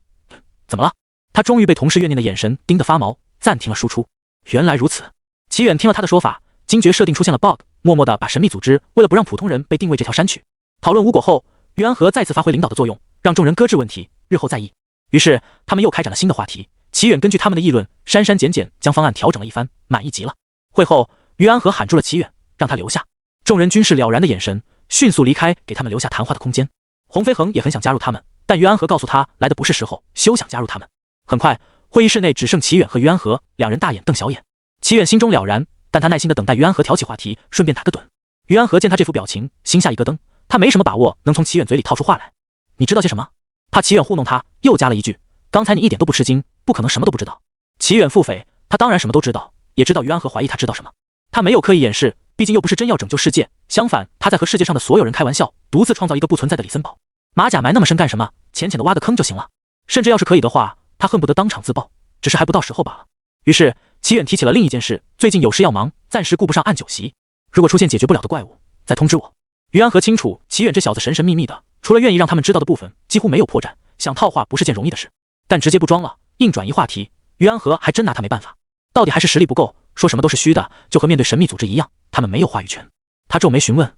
怎么了？他终于被同事怨念的眼神盯得发毛，暂停了输出。原来如此。齐远听了他的说法，惊觉设定出现了 bug， 默默地把神秘组织为了不让普通人被定位这条删去。讨论无果后，于安和再次发挥领导的作用，让众人搁置问题，日后再议。于是他们又开展了新的话题。齐远根据他们的议论，删删减减将方案调整了一番，满意极了。会后，于安和喊住了齐远，让他留下。众人均是了然的眼神，迅速离开，给他们留下谈话的空间。洪飞恒也很想加入他们，但于安和告诉他来的不是时候，休想加入他们。很快，会议室内只剩齐远和于安和两人大眼瞪小眼。齐远心中了然，但他耐心地等待于安和挑起话题，顺便打个盹。于安和见他这副表情，心下一咯噔，他没什么把握能从齐远嘴里套出话来。你知道些什么？怕齐远糊弄他，又加了一句，刚才你一点都不吃惊，不可能什么都不知道。齐远腹诽，他当然什么都知道，也知道于安和怀疑他知道什么。他没有刻意掩饰，毕竟又不是真要拯救世界，相反，他在和世界上的所有人开玩笑，独自创造一个不存在的李森堡。马甲埋那么深干什么？浅浅的挖个坑就行了。甚至要是可以的话，他恨不得当场自爆，只是还不到时候罢了。于是齐远提起了另一件事，最近有事要忙，暂时顾不上按酒席。如果出现解决不了的怪物，再通知我。于安和清楚，齐远这小子神神秘秘的，除了愿意让他们知道的部分，几乎没有破绽，想套话不是件容易的事。但直接不装了，硬转移话题，于安和还真拿他没办法。到底还是实力不够，说什么都是虚的，就和面对神秘组织一样，他们没有话语权。他皱眉询问：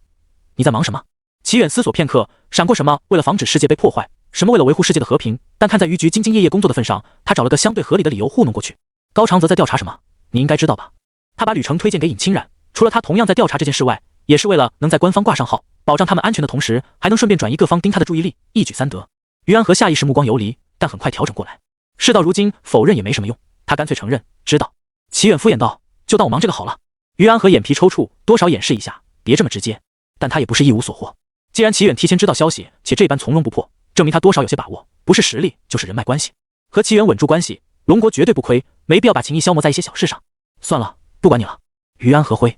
你在忙什么？齐远思索片刻，闪过什么为了防止世界被破坏，什么为了维护世界的和平，但看在于局兢兢业业工作的份上，他找了个相对合理的理由糊弄过去。高长泽在调查什么？你应该知道吧？他把旅程推荐给尹清染，除了他同样在调查这件事外，也是为了能在官方挂上号，保障他们安全的同时，还能顺便转移各方盯他的注意力，一举三得。于安和下意识目光游离，但很快调整过来。事到如今，否认也没什么用，他干脆承认知道。齐远敷衍道：就当我忙这个好了。于安和眼皮抽搐，多少掩饰一下，别这么直接。但他也不是一无所获。既然齐远提前知道消息，且这般从容不迫，证明他多少有些把握，不是实力就是人脉关系。和齐远稳住关系，龙国绝对不亏，没必要把情谊消磨在一些小事上。算了，不管你了。于安和挥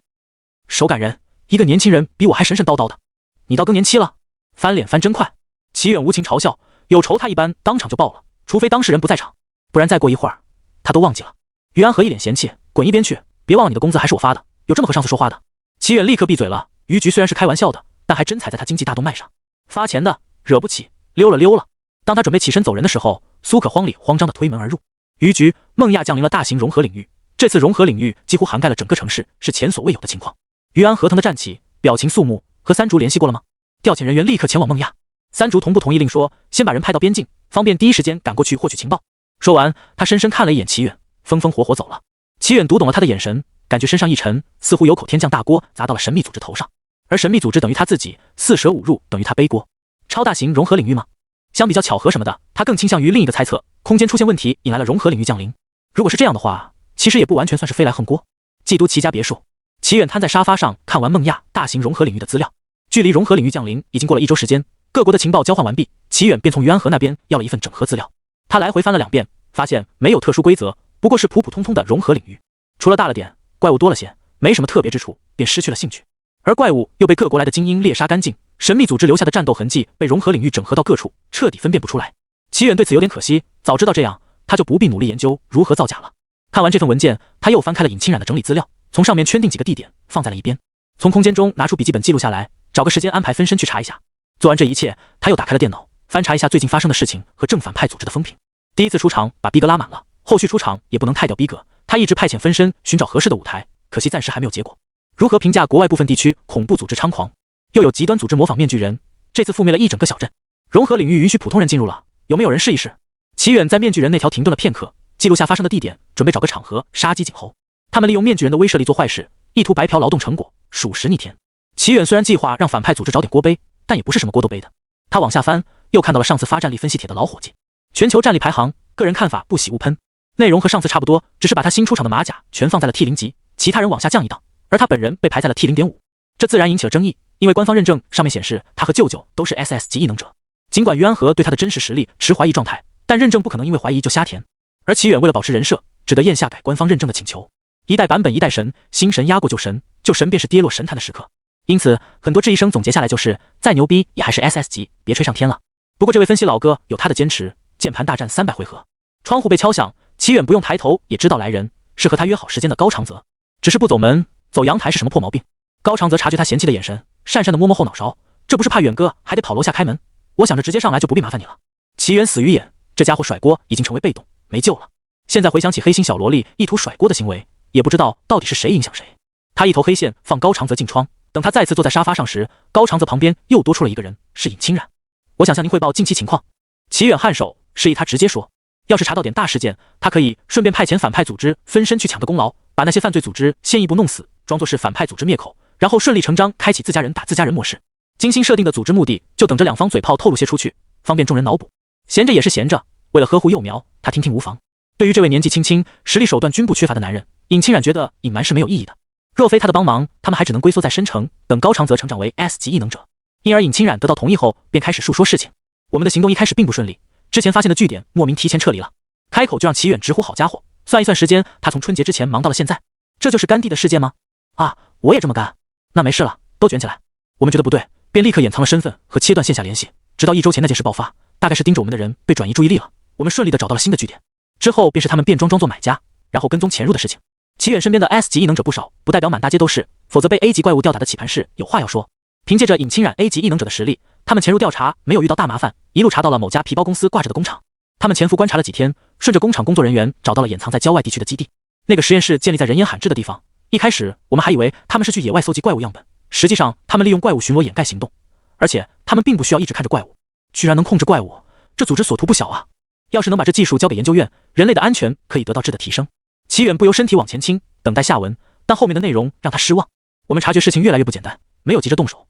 手感人，一个年轻人比我还神神叨叨的。你到更年期了？翻脸翻真快。齐远无情嘲笑，有仇他一般当场就爆了，除非当事人不在场，不然再过一会儿他都忘记了。于安和一脸嫌弃，滚一边去，别忘了你的工资还是我发的，有这么和上司说话的？齐远立刻闭嘴了。于局虽然是开玩笑的，但还真踩在他经济大动脉上。发钱的惹不起，溜了。当他准备起身走人的时候，苏可慌里慌张地推门而入。于局，梦亚降临了大型融合领域，这次融合领域几乎涵盖了整个城市，是前所未有的情况。于安和腾地站起，表情肃穆，和三竹联系过了吗？调遣人员立刻前往梦亚。三竹同步同意，另说先把人派到边境，方便第一时间赶过去获取情报。说完，他深深看了一眼齐远，风风火火走了。齐远读懂了他的眼神，感觉身上一沉，似乎有口天降大锅砸到了神秘组织头上。而神秘组织等于他自己，四舍五入等于他背锅。超大型融合领域吗？相比较巧合什么的，他更倾向于另一个猜测，空间出现问题引来了融合领域降临。如果是这样的话，其实也不完全算是飞来横锅。冀都齐家别墅，齐远瘫在沙发上看完梦亚大型融合领域的资料。距离融合领域降临已经过了1周时间，各国的情报交换完毕，齐远便从于安和那边要了一份整合资料。他来回翻了2遍，发现没有特殊规则，不过是普普通通的融合领域，除了大了点，怪物多了些，没什么特别之处，便失去了兴趣。而怪物又被各国来的精英猎杀干净，神秘组织留下的战斗痕迹被融合领域整合到各处，彻底分辨不出来。齐远对此有点可惜，早知道这样，他就不必努力研究如何造假了。看完这份文件，他又翻开了尹清染的整理资料，从上面圈定几个地点，放在了一边。从空间中拿出笔记本记录下来，找个时间安排分身去查一下。做完这一切，他又打开了电脑，翻查一下最近发生的事情和正反派组织的风评。第一次出场把逼格拉满了，后续出场也不能太掉逼格。他一直派遣分身寻找合适的舞台，可惜暂时还没有结果。如何评价国外部分地区恐怖组织猖狂，又有极端组织模仿面具人，这次覆灭了一整个小镇。融合领域允许普通人进入了，有没有人试一试？齐远在面具人那条停顿了片刻，记录下发生的地点，准备找个场合杀鸡儆猴。他们利用面具人的威慑力做坏事，意图白嫖劳动成果，属实逆天。齐远虽然计划让反派组织找点锅背，但也不是什么锅都背的。他往下翻，又看到了上次发战力分析帖的老伙计，全球战力排行，个人看法不喜勿喷。内容和上次差不多，只是把他新出场的马甲全放在了 T0 级，其他人往下降一档，而他本人被排在了 T0.5，这自然引起了争议，因为官方认证上面显示他和舅舅都是 SS 级异能者。尽管于安和对他的真实实力持怀疑状态，但认证不可能因为怀疑就瞎填。而齐远为了保持人设，只得咽下改官方认证的请求。一代版本一代神，新神压过旧神，旧神便是跌落神坛的时刻。因此，很多质疑声总结下来就是，再牛逼也还是 SS 级，别吹上天了。不过这位分析老哥有他的坚持。键盘大战300回合，窗户被敲响，齐远不用抬头也知道来人，是和他约好时间的高长泽。只是不走门，走阳台是什么破毛病？高长泽察觉他嫌弃的眼神，讪讪地摸摸后脑勺，这不是怕远哥还得跑楼下开门，我想着直接上来就不必麻烦你了。齐远死鱼眼，这家伙甩锅已经成为被动，没救了。现在回想起黑心小萝莉意图甩锅的行为，也不知道到底是谁影响谁。他一头黑线放高长泽进窗，等他再次坐在沙发上时，高长泽旁边又多出了一个人，是尹清冉。我想向您汇报近期情况。齐远颔首，示意他直接说。要是查到点大事件，他可以顺便派遣反派组织分身去抢个功劳，把那些犯罪组织先一步弄死，装作是反派组织灭口，然后顺理成章开启自家人打自家人模式。精心设定的组织目的，就等着两方嘴炮透露些出去，方便众人脑补。闲着也是闲着，为了呵护幼苗，他听听无妨。对于这位年纪轻轻、实力手段均不缺乏的男人，尹清冉觉得隐瞒是没有意义的。若非他的帮忙，他们还只能龟缩在深城，等高长泽成长为 S 级异能者。因而尹清冉得到同意后，便开始述说事情。我们的行动一开始并不顺利，之前发现的据点莫名提前撤离了，开口就让齐远直呼好家伙。算一算时间，他从春节之前忙到了现在，这就是甘地的事件吗？啊，我也这么干。那没事了，都卷起来。我们觉得不对，便立刻掩藏了身份和切断线下联系，直到1周前那件事爆发，大概是盯着我们的人被转移注意力了。我们顺利的找到了新的据点，之后便是他们变装装作买家，然后跟踪潜入的事情。齐远身边的 S 级异能者不少，不代表满大街都是，否则被 A 级怪物吊打的棋盘室有话要说。凭借着尹清冉 A 级异能者的实力，他们潜入调查没有遇到大麻烦，一路查到了某家皮包公司挂着的工厂。他们潜伏观察了几天，顺着工厂工作人员找到了掩藏在郊外地区的基地。那个实验室建立在人烟罕至的地方，一开始我们还以为他们是去野外搜集怪物样本，实际上他们利用怪物巡逻掩盖行动，而且他们并不需要一直看着怪物，居然能控制怪物，这组织所图不小啊！要是能把这技术交给研究院，人类的安全可以得到质的提升。齐远不由身体往前倾，等待下文，但后面的内容让他失望。我们察觉事情越来越不简单，没有急着动手，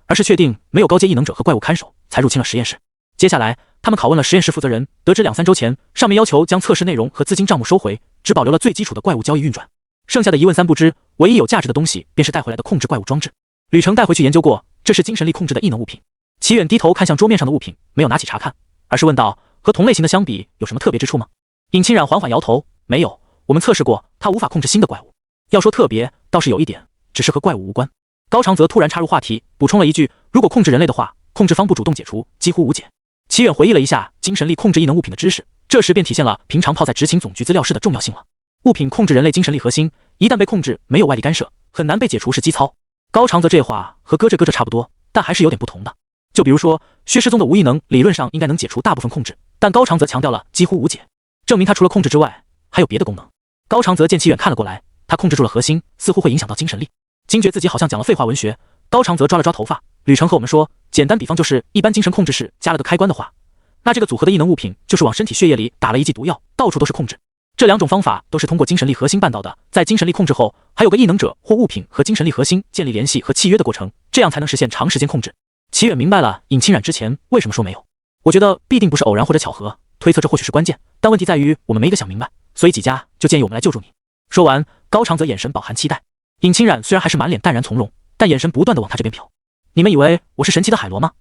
而是确定没有高阶异能者和怪物看守，才入侵了实验室。接下来他们拷问了实验室负责人，得知2-3周前上面要求将测试内容和资金账目收回，只保留了最基础的怪物交易运转，剩下的一问三不知，唯一有价值的东西便是带回来的控制怪物装置。吕程带回去研究过，这是精神力控制的异能物品。齐远低头看向桌面上的物品，没有拿起查看，而是问道，和同类型的相比有什么特别之处吗？尹清冉缓缓摇头，没有，我们测试过，他无法控制新的怪物。要说特别，倒是有一点，只是和怪物无关。高长泽突然插入话题，补充了一句，如果控制人类的话，控制方不主动解除，几乎无解。齐远回忆了一下精神力控制异能物品的知识，这时便体现了平常泡在执勤总局资料室的重要性了。物品控制人类精神力核心，一旦被控制，没有外力干涉，很难被解除是基操。高长泽这话和搁这差不多，但还是有点不同的。就比如说薛师宗的无异能，理论上应该能解除大部分控制，但高长泽强调了几乎无解，证明他除了控制之外还有别的功能。高长泽见齐远看了过来，他控制住了核心，似乎会影响到精神力。惊觉自己好像讲了废话文学，高长泽抓了抓头发，吕程和我们说，简单比方就是一般精神控制室加了个开关的话，那这个组合的异能物品就是往身体血液里打了一剂毒药，到处都是控制。这2种方法都是通过精神力核心办到的，在精神力控制后，还有个异能者或物品和精神力核心建立联系和契约的过程，这样才能实现长时间控制。齐远明白了尹清冉之前为什么说没有，我觉得必定不是偶然或者巧合，推测这或许是关键，但问题在于我们没一个想明白，所以几家就建议我们来救助你。说完，高长泽眼神饱含期待。尹清冉虽然还是满脸淡然从容，但眼神不断地往他这边瞟。你们以为我是神奇的海螺吗？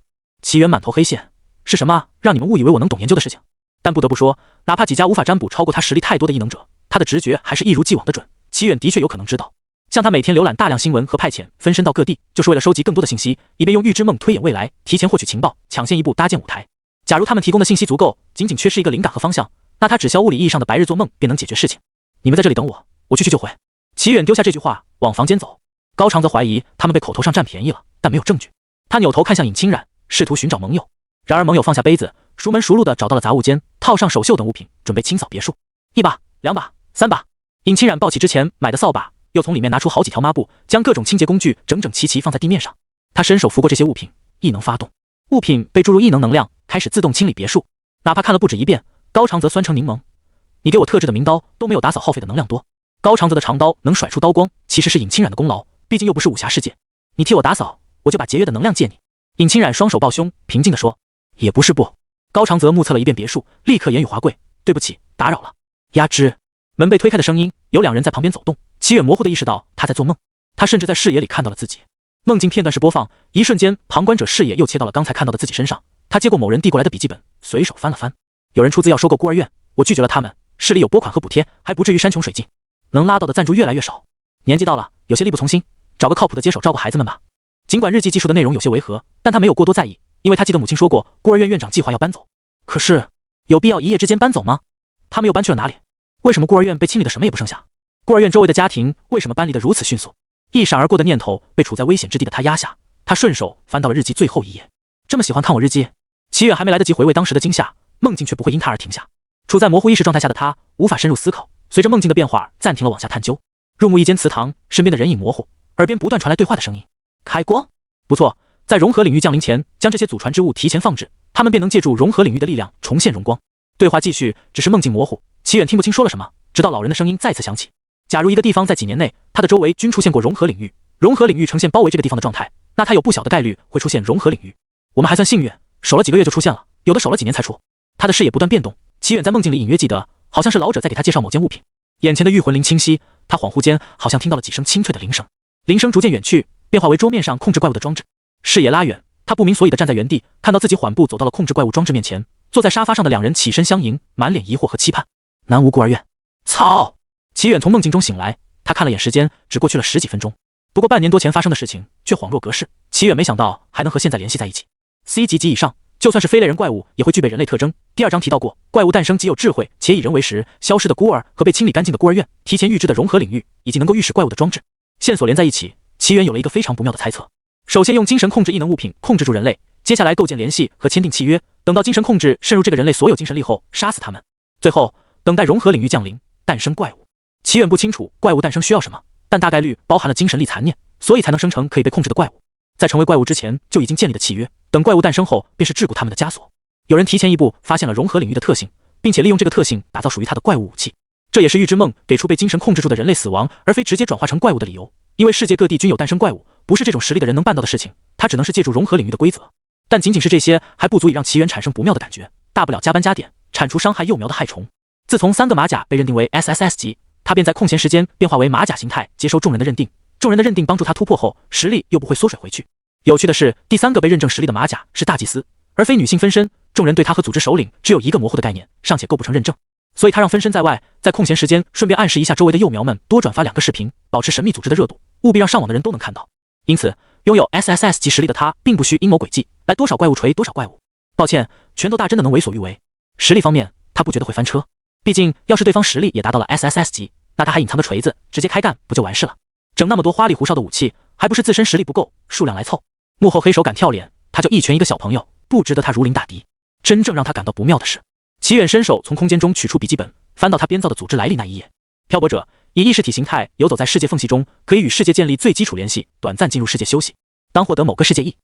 齐远满头黑线，是什么让你们误以为我能懂研究的事情？但不得不说，哪怕几家无法占卜超过他实力太多的异能者，他的直觉还是一如既往的准。齐远的确有可能知道，像他每天浏览大量新闻和派遣分身到各地，就是为了收集更多的信息，以便用预知梦推演未来，提前获取情报，抢先一步搭建舞台。假如他们提供的信息足够，仅仅缺失一个灵感和方向，那他只消物理意义上的白日做梦便能解决事情。你们在这里等我，我去救回。齐远丢下这句话往房间走。高长则怀疑他们被口头上占便宜了，但没有证据。他扭头看向尹清冉，试图寻找盟友。然而盟友放下杯子，熟门熟路地找到了杂物间，套上手袖等物品，准备清扫别墅。1把、2把、3把。尹清冉抱起之前买的扫把，又从里面拿出好几条抹布，将各种清洁工具整整齐齐放在地面上。他伸手拂过这些物品，异能发动，物品被注入异能能量，开始自动清理别墅。哪怕看了不止一遍，高长则酸成柠檬。你给我特制的名刀都没有打扫耗费的能量多。高长则的长刀能甩出刀光，其实是尹清冉的功劳，毕竟又不是武侠世界。你替我打扫，我就把节约的能量借你。尹清冉双手抱胸，平静地说，也不是不。高长泽目测了一遍别墅，立刻言语华贵：“对不起，打扰了。”呀吱，门被推开的声音，有两人在旁边走动。齐远模糊地意识到他在做梦，他甚至在视野里看到了自己。梦境片段式播放，一瞬间，旁观者视野又切到了刚才看到的自己身上。他接过某人递过来的笔记本，随手翻了翻。有人出资要收购孤儿院，我拒绝了他们。市里有拨款和补贴，还不至于山穷水尽，能拉到的赞助越来越少。年纪到了，有些力不从心，找个靠谱的接手照顾孩子们吧。尽管日记记述的内容有些违和，但他没有过多在意，因为他记得母亲说过，孤儿院院长计划要搬走。可是，有必要一夜之间搬走吗？他们又搬去了哪里？为什么孤儿院被清理的什么也不剩下？孤儿院周围的家庭为什么搬离得如此迅速？一闪而过的念头被处在危险之地的他压下，他顺手翻到了日记最后一页。这么喜欢看我日记？齐远还没来得及回味当时的惊吓，梦境却不会因他而停下。处在模糊意识状态下的他无法深入思考，随着梦境的变化暂停了往下探究。入目一间祠堂，身边的人影模糊，耳边不断传来对话的声音。开光，不错，在融合领域降临前，将这些祖传之物提前放置，他们便能借助融合领域的力量重现荣光。对话继续，只是梦境模糊，齐远听不清说了什么，直到老人的声音再次响起。假如一个地方在几年内，它的周围均出现过融合领域，融合领域呈现包围这个地方的状态，那它有不小的概率会出现融合领域。我们还算幸运，守了几个月就出现了，有的守了几年才出。他的视野不断变动，齐远在梦境里隐约记得，好像是老者在给他介绍某件物品。眼前的玉魂灵清晰，他恍惚间好像听到了几声清脆的铃声，铃声逐渐远去，变化为桌面上控制怪物的装置。视野拉远，他不明所以的站在原地，看到自己缓步走到了控制怪物装置面前，坐在沙发上的两人起身相迎，满脸疑惑和期盼。南无孤儿院。操！齐远从梦境中醒来，他看了眼时间，只过去了10几分钟。不过半年多前发生的事情却恍若隔世，齐远没想到还能和现在联系在一起。C 级及以上，就算是非类人怪物也会具备人类特征。第2章提到过，怪物诞生极有智慧，且以人为食。消失的孤儿和被清理干净的孤儿院，提前预知的融合领域，以及能够预示怪物的装置，线索连在一起。齐远有了一个非常不妙的猜测：首先用精神控制异能物品控制住人类，接下来构建联系和签订契约，等到精神控制渗入这个人类所有精神力后，杀死他们，最后等待融合领域降临，诞生怪物。齐远不清楚怪物诞生需要什么，但大概率包含了精神力残念，所以才能生成可以被控制的怪物。在成为怪物之前就已经建立的契约，等怪物诞生后便是桎梏他们的枷锁。有人提前一步发现了融合领域的特性，并且利用这个特性打造属于他的怪物武器，这也是预知梦给出被精神控制住的人类死亡，而非直接转化成怪物的理由。因为世界各地均有诞生怪物，不是这种实力的人能办到的事情，他只能是借助融合领域的规则。但仅仅是这些还不足以让齐远产生不妙的感觉，大不了加班加点，铲除伤害幼苗的害虫。自从3个马甲被认定为 SSS 级，他便在空闲时间变化为马甲形态，接受众人的认定。众人的认定帮助他突破后，实力又不会缩水回去。有趣的是，第3个被认证实力的马甲是大祭司，而非女性分身。众人对他和组织首领只有一个模糊的概念，尚且构不成认证，所以他让分身在外，在空闲时间顺便暗示一下周围的幼苗们多转发2个视频，保持神秘组织的热度，务必让上网的人都能看到。因此，拥有 SSS 级实力的他，并不需阴谋诡计，来多少怪物锤多少怪物。抱歉，拳头大真的能为所欲为。实力方面，他不觉得会翻车，毕竟要是对方实力也达到了 SSS 级，那他还隐藏个锤子，直接开干不就完事了？整那么多花里胡哨的武器，还不是自身实力不够，数量来凑。幕后黑手敢跳脸，他就一拳一个小朋友，不值得他如临大敌。真正让他感到不妙的是，齐远伸手从空间中取出笔记本，翻到他编造的组织来历那一页。漂泊者以意识体形态游走在世界缝隙中，可以与世界建立最基础联系，短暂进入世界休息。当获得某个世界意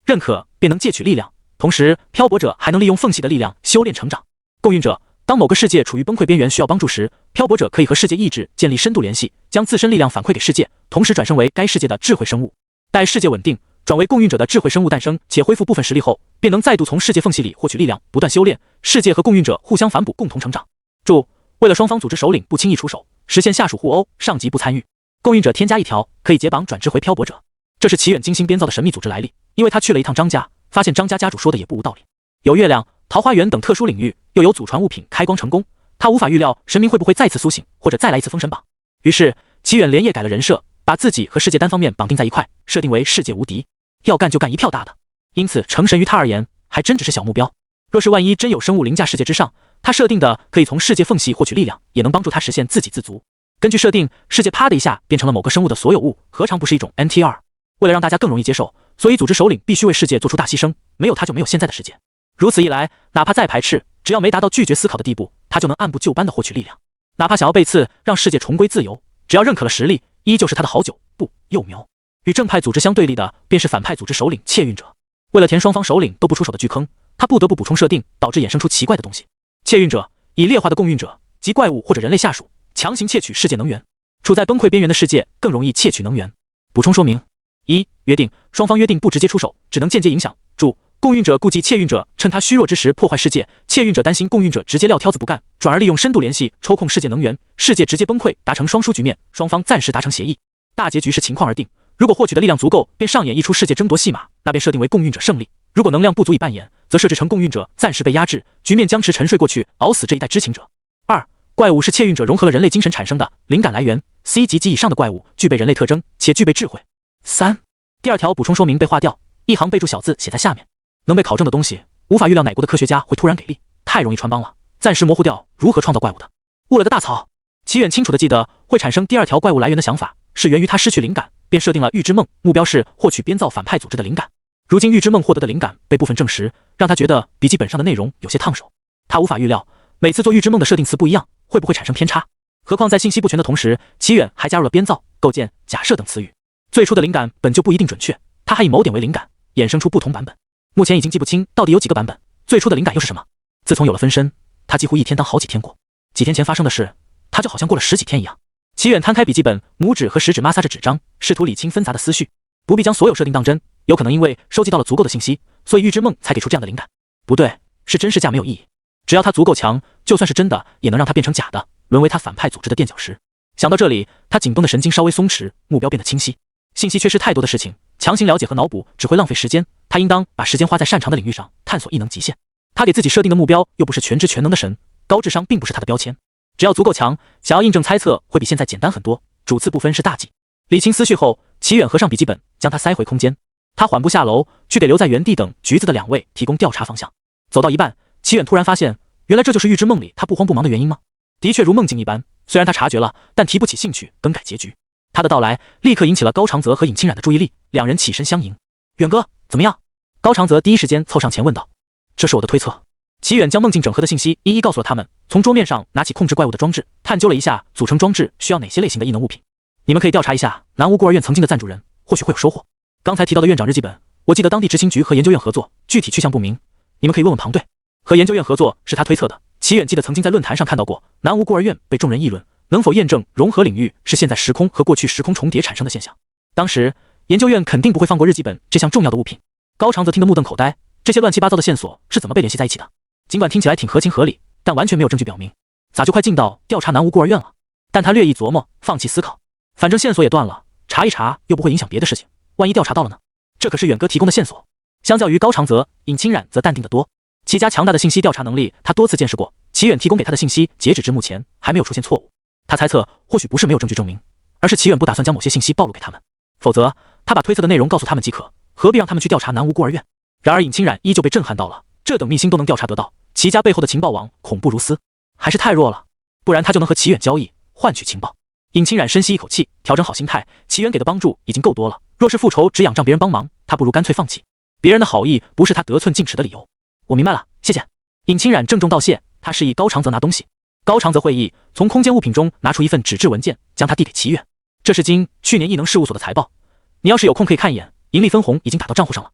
认可，便能借取力量，同时漂泊者还能利用缝隙的力量修炼成长。共运者当某个世界处于崩溃边缘需要帮助时，漂泊者可以和世界意志建立深度联系，将自身力量反馈给世界，同时转生为该世界的智慧生物。待世界稳定，转为共运者的智慧生物诞生且恢复部分实力后，便能再度从世界缝隙里获取力量，不断修炼。世界和共运者互相反哺，共同成长。注：为了双方组织首领不轻易出手，实现下属互殴，上级不参与。共运者添加一条，可以解绑转职回漂泊者。这是齐远精心编造的神秘组织来历，因为他去了一趟张家，发现张家家主说的也不无道理。有月亮、桃花源等特殊领域，又有祖传物品开光成功，他无法预料神明会不会再次苏醒，或者再来一次封神榜。于是齐远连夜改了人设，把自己和世界单方面绑定在一块，设定为世界无敌，要干就干一票大的。因此成神于他而言还真只是小目标。若是万一真有生物凌驾世界之上，他设定的可以从世界缝隙获取力量，也能帮助他实现自给自足。根据设定，世界啪的一下变成了某个生物的所有物，何尝不是一种 NTR？ 为了让大家更容易接受，所以组织首领必须为世界做出大牺牲，没有他就没有现在的世界。如此一来，哪怕再排斥，只要没达到拒绝思考的地步，他就能按部就班的获取力量。哪怕想要背刺，让世界重归自由，只要认可了实力，依旧是他的好酒不幼苗。与正派组织相对立的，便是反派组织首领窃运者。为了填双方首领都不出手的巨坑，他不得不补充设定，导致衍生出奇怪的东西。窃运者以劣化的共运者及怪物或者人类下属，强行窃取世界能源。处在崩溃边缘的世界更容易窃取能源。补充说明：1. 约定双方约定不直接出手，只能间接影响。注：共共运者顾忌窃运者趁他虚弱之时破坏世界，窃运者担心共运者直接撂挑子不干，转而利用深度联系抽空世界能源，世界直接崩溃，达成双输局面，双方暂时达成协议。大结局是情况而定，如果获取的力量足够，便上演一出世界争夺戏码，那便设定为共运者胜利；如果能量不足以扮演，则设置成共运者暂时被压制，局面僵持沉睡过去，熬死这一代知情者。2. 怪物是窃运者融合了人类精神产生的，灵感来源 C 级及以上的怪物具备人类特征且具备智慧。3. 第2条补充说明被划掉，一行备注小字写在下面。能被考证的东西，无法预料哪国的科学家会突然给力，太容易穿帮了，暂时模糊掉如何创造怪物的。误了个大槽。齐远清楚地记得会产生第2条怪物来源的想法，是源于他失去灵感，便设定了预知梦，目标是获取编造反派组织的灵感。如今预知梦获得的灵感被部分证实，让他觉得笔记本上的内容有些烫手。他无法预料每次做预知梦的设定词不一样，会不会产生偏差。何况在信息不全的同时，齐远还加入了编造、构建、假设等词语。最初的灵感本就不一定准确，他还以某点为灵感，衍生出不同版本。目前已经记不清到底有几个版本，最初的灵感又是什么。自从有了分身，他几乎一天当好几天过。几天前发生的事，他就好像过了10几天一样。齐远摊开笔记本，拇指和食指摩挲着纸张，试图理清纷杂的思绪。不必将所有设定当真，有可能因为收集到了足够的信息，所以预知梦才给出这样的灵感。不对，是真是假没有意义，只要他足够强，就算是真的，也能让他变成假的，沦为他反派组织的垫脚石。想到这里，他紧绷的神经稍微松弛，目标变得清晰。信息缺失太多的事情，强行了解和脑补只会浪费时间，他应当把时间花在擅长的领域上，探索异能极限。他给自己设定的目标又不是全知全能的神，高智商并不是他的标签。只要足够强，想要印证猜测会比现在简单很多，主次不分是大忌。理清思绪后，齐远合上笔记本，将它塞回空间。他缓步下楼，去给留在原地等橘子的2位提供调查方向。走到一半，齐远突然发现，原来这就是预知梦里他不慌不忙的原因吗？的确如梦境一般，虽然他察觉了，但提不起兴趣更改结局。他的到来立刻引起了高长泽和尹清冉的注意力，两人起身相迎。远哥，怎么样？高长泽第一时间凑上前问道。这是我的推测。齐远将梦境整合的信息一一告诉了他们，从桌面上拿起控制怪物的装置，探究了一下组成装置需要哪些类型的异能物品。你们可以调查一下南屋孤儿院曾经的赞助人，或许会有收获。刚才提到的院长日记本，我记得当地执行局和研究院合作，具体去向不明，你们可以问问庞队。和研究院合作是他推测的。齐远记得曾经在论坛上看到过南屋孤儿院被众人议论，能否验证融合领域是现在时空和过去时空重叠产生的现象？当时研究院肯定不会放过日记本这项重要的物品。高长则听得目瞪口呆，这些乱七八糟的线索是怎么被联系在一起的？尽管听起来挺合情合理，但完全没有证据表明，咋就快进到调查南屋孤儿院了？但他略一琢磨，放弃思考，反正线索也断了，查一查又不会影响别的事情，万一调查到了呢？这可是远哥提供的线索。相较于高长泽，尹清冉则淡定得多。齐家强大的信息调查能力，他多次见识过。齐远提供给他的信息，截止至目前还没有出现错误。他猜测，或许不是没有证据证明，而是齐远不打算将某些信息暴露给他们，否则他把推测的内容告诉他们即可，何必让他们去调查南屋孤儿院？然而尹清冉依旧被震撼到了，这等秘辛都能调查得到，齐家背后的情报网恐怖如斯，还是太弱了，不然他就能和齐远交易，换取情报。尹清冉深吸一口气，调整好心态，齐远给的帮助已经够多了，若是复仇只仰仗别人帮忙，他不如干脆放弃。别人的好意不是他得寸进尺的理由。我明白了，谢谢。尹清冉郑重道谢，他示意高长泽拿东西。高长泽会意，从空间物品中拿出一份纸质文件，将它递给齐远。这是去年异能事务所的财报，你要是有空可以看一眼，盈利分红已经打到账户上了。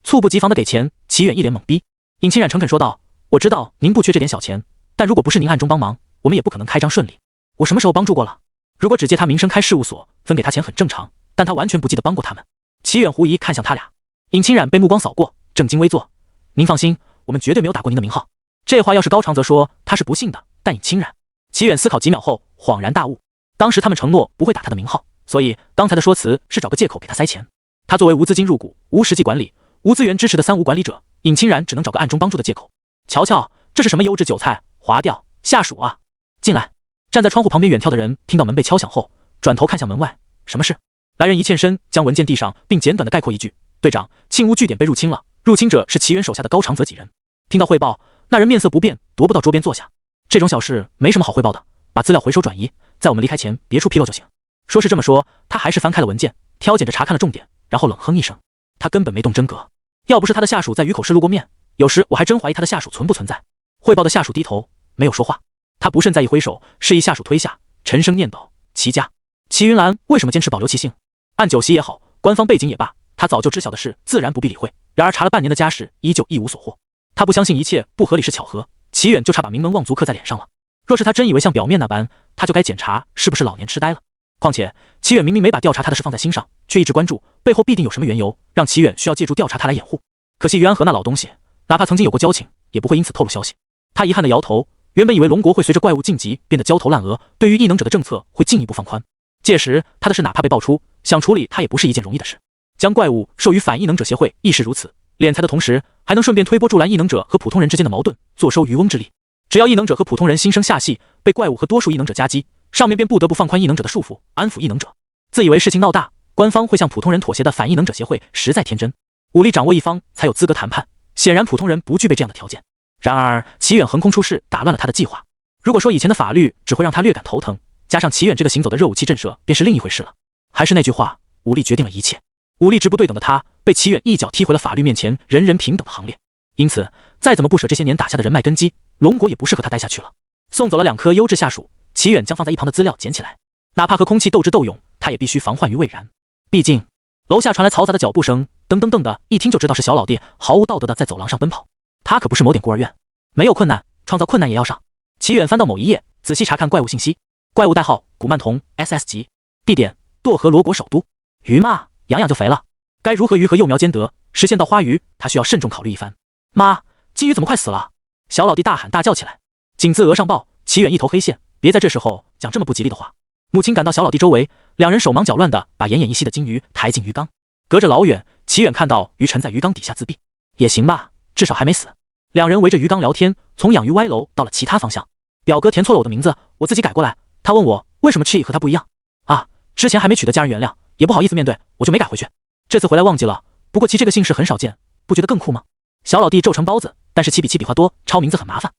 猝不及防的给钱，齐远一脸懵逼。尹清冉诚恳说道，我知道您不缺这点小钱，但如果不是您暗中帮忙，我们也不可能开张顺利。我什么时候帮助过了？如果只借他名声开事务所，分给他钱很正常，但他完全不记得帮过他们。齐远狐疑看向他俩，尹清冉被目光扫过，正襟危坐。您放心，我们绝对没有打过您的名号。这话要是高长泽说，他是不信的，但尹清冉。齐远思考几秒后恍然大悟，当时他们承诺不会打他的名号，所以刚才的说辞是找个借口给他塞钱。他作为无资金入股、无实际管理、无资源支持的3无管理者，尹清冉只能找个暗中帮助的借口。瞧瞧，这是什么优质韭菜，划掉下属啊！进来。站在窗户旁边远眺的人听到门被敲响后，转头看向门外，什么事？来人一欠身，将文件递上，并简短的概括一句：队长，庆屋据点被入侵了，入侵者是齐远手下的高长泽几人。听到汇报，那人面色不变，踱步到桌边坐下。这种小事没什么好汇报的，把资料回收转移，在我们离开前别处纰漏就行。说是这么说，他还是翻开了文件，挑拣着查看了重点，然后冷哼一声，他根本没动真格。要不是他的下属在鱼口市露过面，有时我还真怀疑他的下属存不存在。汇报的下属低头没有说话，他不慎再一挥手，示意下属推下，沉声念叨：齐家。齐云兰为什么坚持保留其姓？按酒席也好，官方背景也罢，他早就知晓的事，自然不必理会。然而查了半年的家事，依旧一无所获。他不相信一切不合理是巧合，齐远就差把名门望族刻在脸上了。若是他真以为像表面那般，他就该检查是不是老年痴呆了。况且齐远明明没把调查他的事放在心上，却一直关注，背后必定有什么缘由，让齐远需要借助调查他来掩护。可惜于安和那老东西，哪怕曾经有过交情，也不会因此透露消息。他遗憾地摇头，原本以为龙国会随着怪物晋级变得焦头烂额，对于异能者的政策会进一步放宽。届时他的事哪怕被爆出，想处理他也不是一件容易的事。将怪物授予反异能者协会亦是如此，敛财的同时，还能顺便推波助澜异能者和普通人之间的矛盾，坐收渔翁之利。只要异能者和普通人心生下隙，被怪物和多数异能者夹击，上面便不得不放宽异能者的束缚，安抚异能者。自以为事情闹大，官方会向普通人妥协的反异能者协会实在天真。武力掌握一方才有资格谈判，显然普通人不具备这样的条件。然而齐远横空出世，打乱了他的计划。如果说以前的法律只会让他略感头疼，加上齐远这个行走的热武器震慑，便是另一回事了。还是那句话，武力决定了一切。武力值不对等的他，被齐远一脚踢回了法律面前人人平等的行列。因此，再怎么不舍这些年打下的人脉根基，龙国也不适合他待下去了。送走了2颗优质下属，齐远将放在一旁的资料捡起来，哪怕和空气斗智斗勇，他也必须防患于未然。毕竟，楼下传来嘈杂的脚步声，噔噔噔的，一听就知道是小老弟毫无道德的在走廊上奔跑。他可不是某点孤儿院，没有困难，创造困难也要上。齐远翻到某一页，仔细查看怪物信息。怪物代号古曼童 SS 级，地点堕河罗国首都。鱼嘛，养养就肥了。该如何鱼和幼苗兼得，实现到花鱼，他需要慎重考虑一番。妈，金鱼怎么快死了？小老弟大喊大叫起来。仅自额上报，齐远一头黑线，别在这时候讲这么不吉利的话。母亲赶到小老弟周围，两人手忙脚乱地把奄奄一息的金鱼抬进鱼缸。隔着老远，齐远看到鱼沉在鱼缸底下自闭，也行吧，至少还没死。两人围着鱼缸聊天，从养鱼歪楼到了其他方向。表哥填错了我的名字，我自己改过来。他问我为什么去和他不一样啊？之前还没取得家人原谅，也不好意思面对，我就没改回去。这次回来忘记了，不过齐这个姓氏很少见，不觉得更酷吗？小老弟皱成包子，但是齐比齐笔画多，抄名字很麻烦。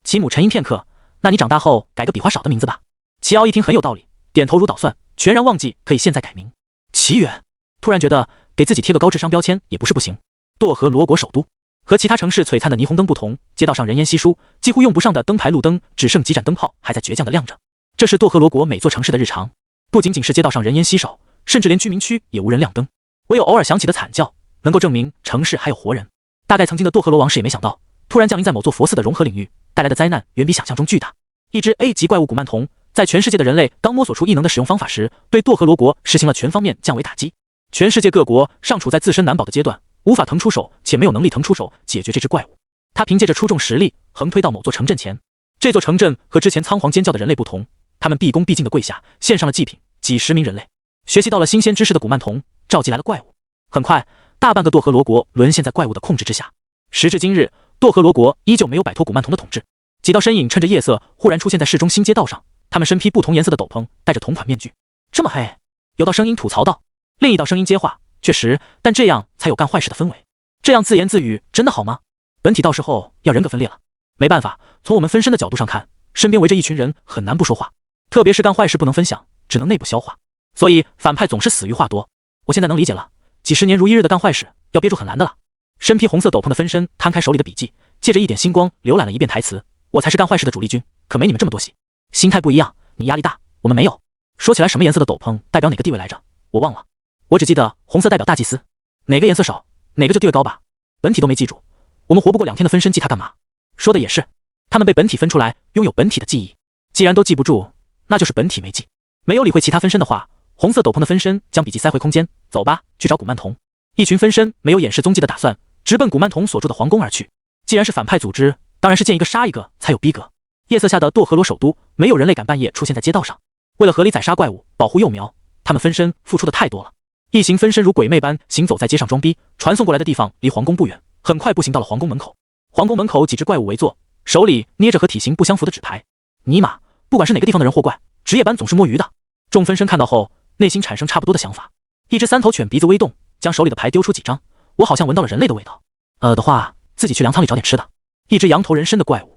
齐母沉吟片刻，那你长大后改个笔画少的名字吧。齐敖一听很有道理，点头如捣蒜，全然忘记可以现在改名。齐远突然觉得给自己贴个高智商标签也不是不行。堕河罗国首都和其他城市璀璨的霓虹灯不同，街道上人烟稀疏，几乎用不上的灯牌路灯只剩几盏灯泡还在倔强地亮着。这是堕河罗国每座城市的日常，不仅仅是街道上人烟稀少，甚至连居民区也无人亮灯，唯有偶尔响起的惨叫能够证明城市还有活人。大概曾经的堕河罗王室也没想到，突然降临在某座佛寺的融合领域，带来的灾难远比想象中巨大。一只 A 级怪物古曼童在全世界的人类刚摸索出异能的使用方法时，对堕河罗国实行了全方面降维打击。全世界各国尚处在自身难保的阶段，无法腾出手，且没有能力腾出手解决这只怪物。他凭借着出众实力横推到某座城镇前。这座城镇和之前仓皇尖叫的人类不同，他们毕恭毕敬地跪下，献上了祭品。几十名人类学习到了新鲜知识的古曼童召集来了怪物。很快，大半个堕河罗国沦陷在怪物的控制之下。时至今日，堕河罗国依旧没有摆脱古曼童的统治。几道身影趁着夜色忽然出现在市中心街道上，他们身披不同颜色的斗篷，戴着同款面具。这么黑？有道声音吐槽道。另一道声音接话，确实，但这样才有干坏事的氛围。这样自言自语真的好吗？本体到时候要人格分裂了。没办法，从我们分身的角度上看，身边围着一群人很难不说话，特别是干坏事不能分享，只能内部消化。所以反派总是死于话多。我现在能理解了，几十年如一日的干坏事，要憋住很难的了。身披红色斗篷的分身摊开手里的笔记，借着一点星光浏览了一遍台词。我才是干坏事的主力军，可没你们这么多戏。心态不一样，你压力大，我们没有。说起来，什么颜色的斗篷代表哪个地位来着？我忘了，我只记得红色代表大祭司，哪个颜色少，哪个就地位高吧。本体都没记住，我们活不过2天的分身记他干嘛？说的也是，他们被本体分出来，拥有本体的记忆。既然都记不住，那就是本体没记。没有理会其他分身的话，红色斗篷的分身将笔记塞回空间。走吧，去找古曼童。一群分身没有掩饰踪迹的打算，直奔古曼童所住的皇宫而去。既然是反派组织，当然是见一个杀一个才有逼格。夜色下的堕河罗首都，没有人类敢半夜出现在街道上。为了合理宰杀怪物，保护幼苗，他们分身付出的太多了。一行分身如鬼魅般行走在街上装逼，传送过来的地方离皇宫不远，很快步行到了皇宫门口。皇宫门口几只怪物围坐，手里捏着和体型不相符的纸牌。尼玛，不管是哪个地方的人或怪，值夜班总是摸鱼的。众分身看到后，内心产生差不多的想法。一只3头犬鼻子微动，将手里的牌丢出几张。我好像闻到了人类的味道。的话，自己去粮仓里找点吃的。一只羊头人身的怪物，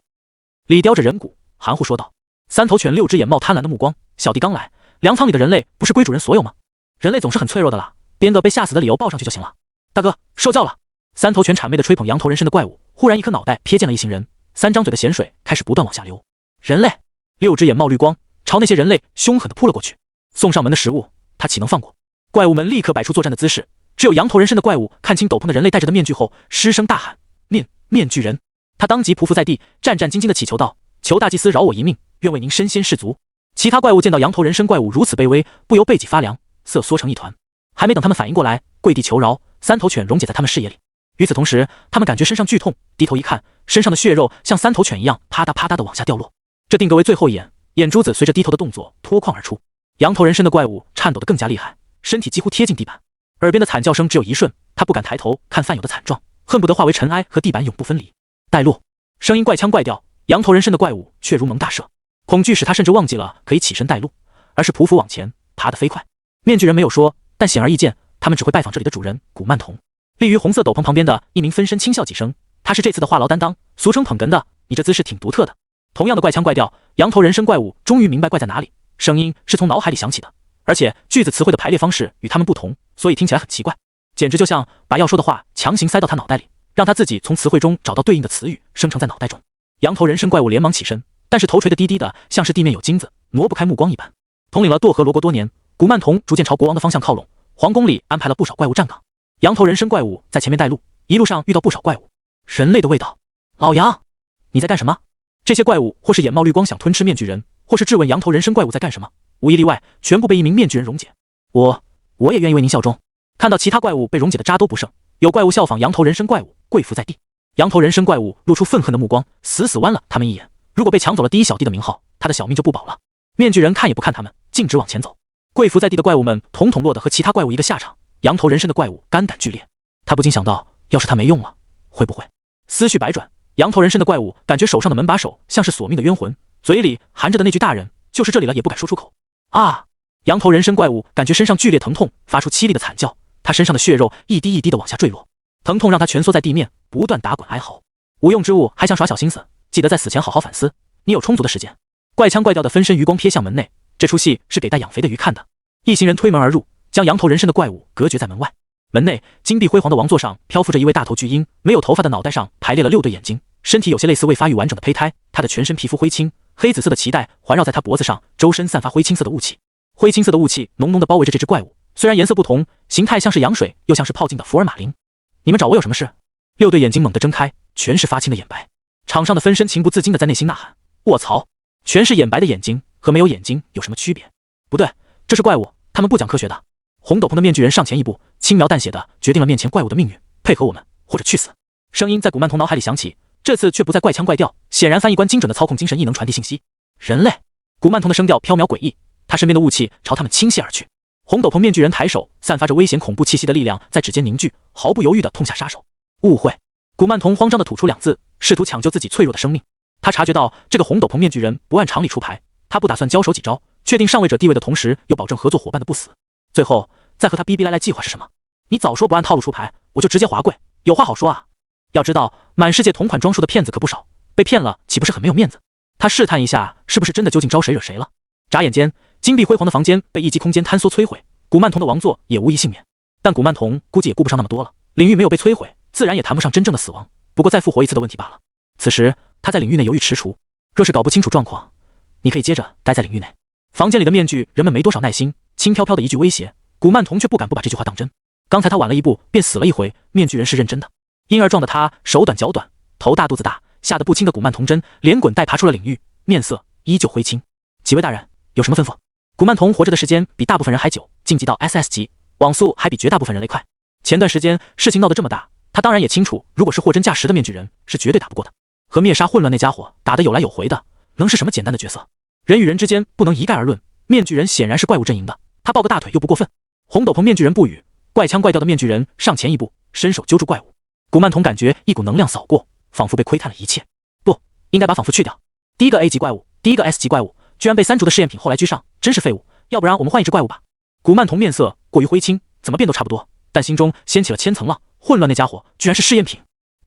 里叼着人骨，含糊说道。3头犬6只眼冒贪婪的目光，小弟刚来，粮仓里的人类不是归主人所有吗？人类总是很脆弱的啦，编个被吓死的理由报上去就行了。大哥，受教了。3头犬谄媚的吹捧羊头人身的怪物，忽然一颗脑袋瞥见了一行人，3张嘴的咸水开始不断往下流。人类6只眼冒绿光，朝那些人类凶狠地扑了过去。送上门的食物，他岂能放过？怪物们立刻摆出作战的姿势。只有羊头人身的怪物看清斗篷的人类戴着的面具后，失声大喊：面具人！他当即匍匐在地，战战兢兢地祈求道：求大祭司饶我一命，愿为您身先士卒。其他怪物见到羊头人身怪物如此卑微，不由背脊发凉，瑟缩成一团。还没等他们反应过来，跪地求饶三头犬溶解在他们视野里。与此同时，他们感觉身上剧痛，低头一看，身上的血肉像三头犬一样啪嗒啪嗒的往下掉落。这定格为最后一眼，眼珠子随着低头的动作脱眶而出。羊头人身的怪物颤抖得更加厉害，身体几乎贴近地板，耳边的惨叫声只有一瞬，他不敢抬头看范友的惨状，恨不得化为尘埃和地板永不分离。带路，声音怪腔怪调，羊头人身的怪物却如蒙大赦，恐惧使他甚至忘记了可以起身带路，而是匍匐往前，爬得飞快。面具人没有说，但显而易见，他们只会拜访这里的主人古曼童。立于红色斗篷旁边的一名分身轻笑几声，他是这次的话痨担当，俗称捧哏的，你这姿势挺独特的。同样的怪腔怪调，羊头人身怪物终于明白怪在哪里，声音是从脑海里响起的，而且句子词汇的排列方式与他们不同，所以听起来很奇怪，简直就像把要说的话强行塞到他脑袋里，让他自己从词汇中找到对应的词语生成在脑袋中。羊头人身怪物连忙起身，但是头垂得低低的，像是地面有金子，挪不开目光一般。统领了堕河罗国多年，古曼童逐渐朝国王的方向靠拢，皇宫里安排了不少怪物站岗，羊头人身怪物在前面带路，一路上遇到不少怪物，人类的味道。老杨，你在干什么？这些怪物或是眼冒绿光想吞吃面具人，或是质问羊头人身怪物在干什么，无一例外，全部被一名面具人溶解。我也愿意为您效忠。看到其他怪物被溶解的渣都不剩，有怪物效仿羊头人身怪物跪伏在地。羊头人身怪物露出愤恨的目光，死死剜了他们一眼。如果被抢走了第一小弟的名号，他的小命就不保了。面具人看也不看他们，径直往前走。跪伏在地的怪物们统统落得和其他怪物一个下场。羊头人身的怪物肝胆俱裂，他不禁想到，要是他没用了，会不会？思绪百转，羊头人身的怪物感觉手上的门把手像是索命的冤魂，嘴里含着的那句大人就是这里了也不敢说出口。啊！羊头人身怪物感觉身上剧烈疼痛，发出凄厉的惨叫，他身上的血肉一滴一滴的往下坠落，疼痛让他蜷缩在地面，不断打滚哀嚎。无用之物还想耍小心思，记得在死前好好反思，你有充足的时间。怪腔怪调的分身余光瞥向门内，这出戏是给待养肥的鱼看的。一行人推门而入，将羊头人身的怪物隔绝在门外。门内金碧辉煌的王座上漂浮着一位大头巨鹰，没有头发的脑袋上排列了6对眼睛，身体有些类似未发育完整的胚胎。他的全身皮肤灰青，黑紫色的脐带环绕在他脖子上，周身散发灰青色的雾气。灰青色的雾气浓浓的包围着这只怪物，虽然颜色不同，形态像是羊水，又像是泡进的福尔马林。你们找我有什么事？6对眼睛猛地睁开，全是发青的眼白。场上的分身情不自禁的在内心呐喊：卧槽！全是眼白的眼睛和没有眼睛有什么区别？不对，这是怪物，他们不讲科学的。红斗篷的面具人上前一步，轻描淡写的决定了面前怪物的命运：配合我们，或者去死。声音在古曼童脑海里响起，这次却不再怪腔怪调，显然翻译官精准的操控精神亦能传递信息。人类！古曼童的声调飘渺诡异，他身边的雾气朝他们倾泻而去。红斗篷面具人抬手，散发着危险恐怖气息的力量在指尖凝聚，毫不犹豫地痛下杀手。误会！古曼童慌张地吐出2字，试图抢救自己脆弱的生命。他察觉到这个红斗篷面具人不按常理出牌，他不打算交手几招，确定上位者地位的同时，又保证合作伙伴的不死。最后再和他逼逼赖赖计划是什么？你早说不按套路出牌，我就直接滑跪，有话好说啊！要知道，满世界同款装束的骗子可不少，被骗了岂不是很没有面子？他试探一下，是不是真的究竟招谁惹谁了？眨眼间，金碧辉煌的房间被一级空间坍缩摧毁，古曼童的王座也无一幸免。但古曼童估计也顾不上那么多了，领域没有被摧毁，自然也谈不上真正的死亡，不过再复活一次的问题罢了。此时他在领域内犹豫踟蹰，若是搞不清楚状况，你可以接着待在领域内。房间里的面具人们没多少耐心，轻飘飘的一句威胁，古曼童却不敢不把这句话当真。刚才他晚了一步便死了一回，面具人是认真的。婴儿状的他手短脚短，头大肚子大，吓得不轻的古曼童真连滚带爬出了领域，面色依旧灰青。几位大人有什么吩咐？古曼童活着的时间比大部分人还久，晋级到 SS 级，网速还比绝大部分人类快。前段时间事情闹得这么大，他当然也清楚，如果是货真价实的面具人，是绝对打不过的。和灭杀混乱那家伙打得有来有回的，能是什么简单的角色？人与人之间不能一概而论，面具人显然是怪物阵营的，他抱个大腿又不过分。红斗篷面具人不语，怪腔怪调的面具人上前一步，伸手揪住怪物。古曼童感觉一股能量扫过，仿佛被窥探了一切。不应该把仿佛去掉。第一个 A 级怪物，第一个 S 级怪物，居然被3族的试验品后来居上，真是废物。要不然我们换一只怪物吧。古曼童面色过于灰青，怎么变都差不多，但心中掀起了千层浪。混乱那家伙居然是试验品，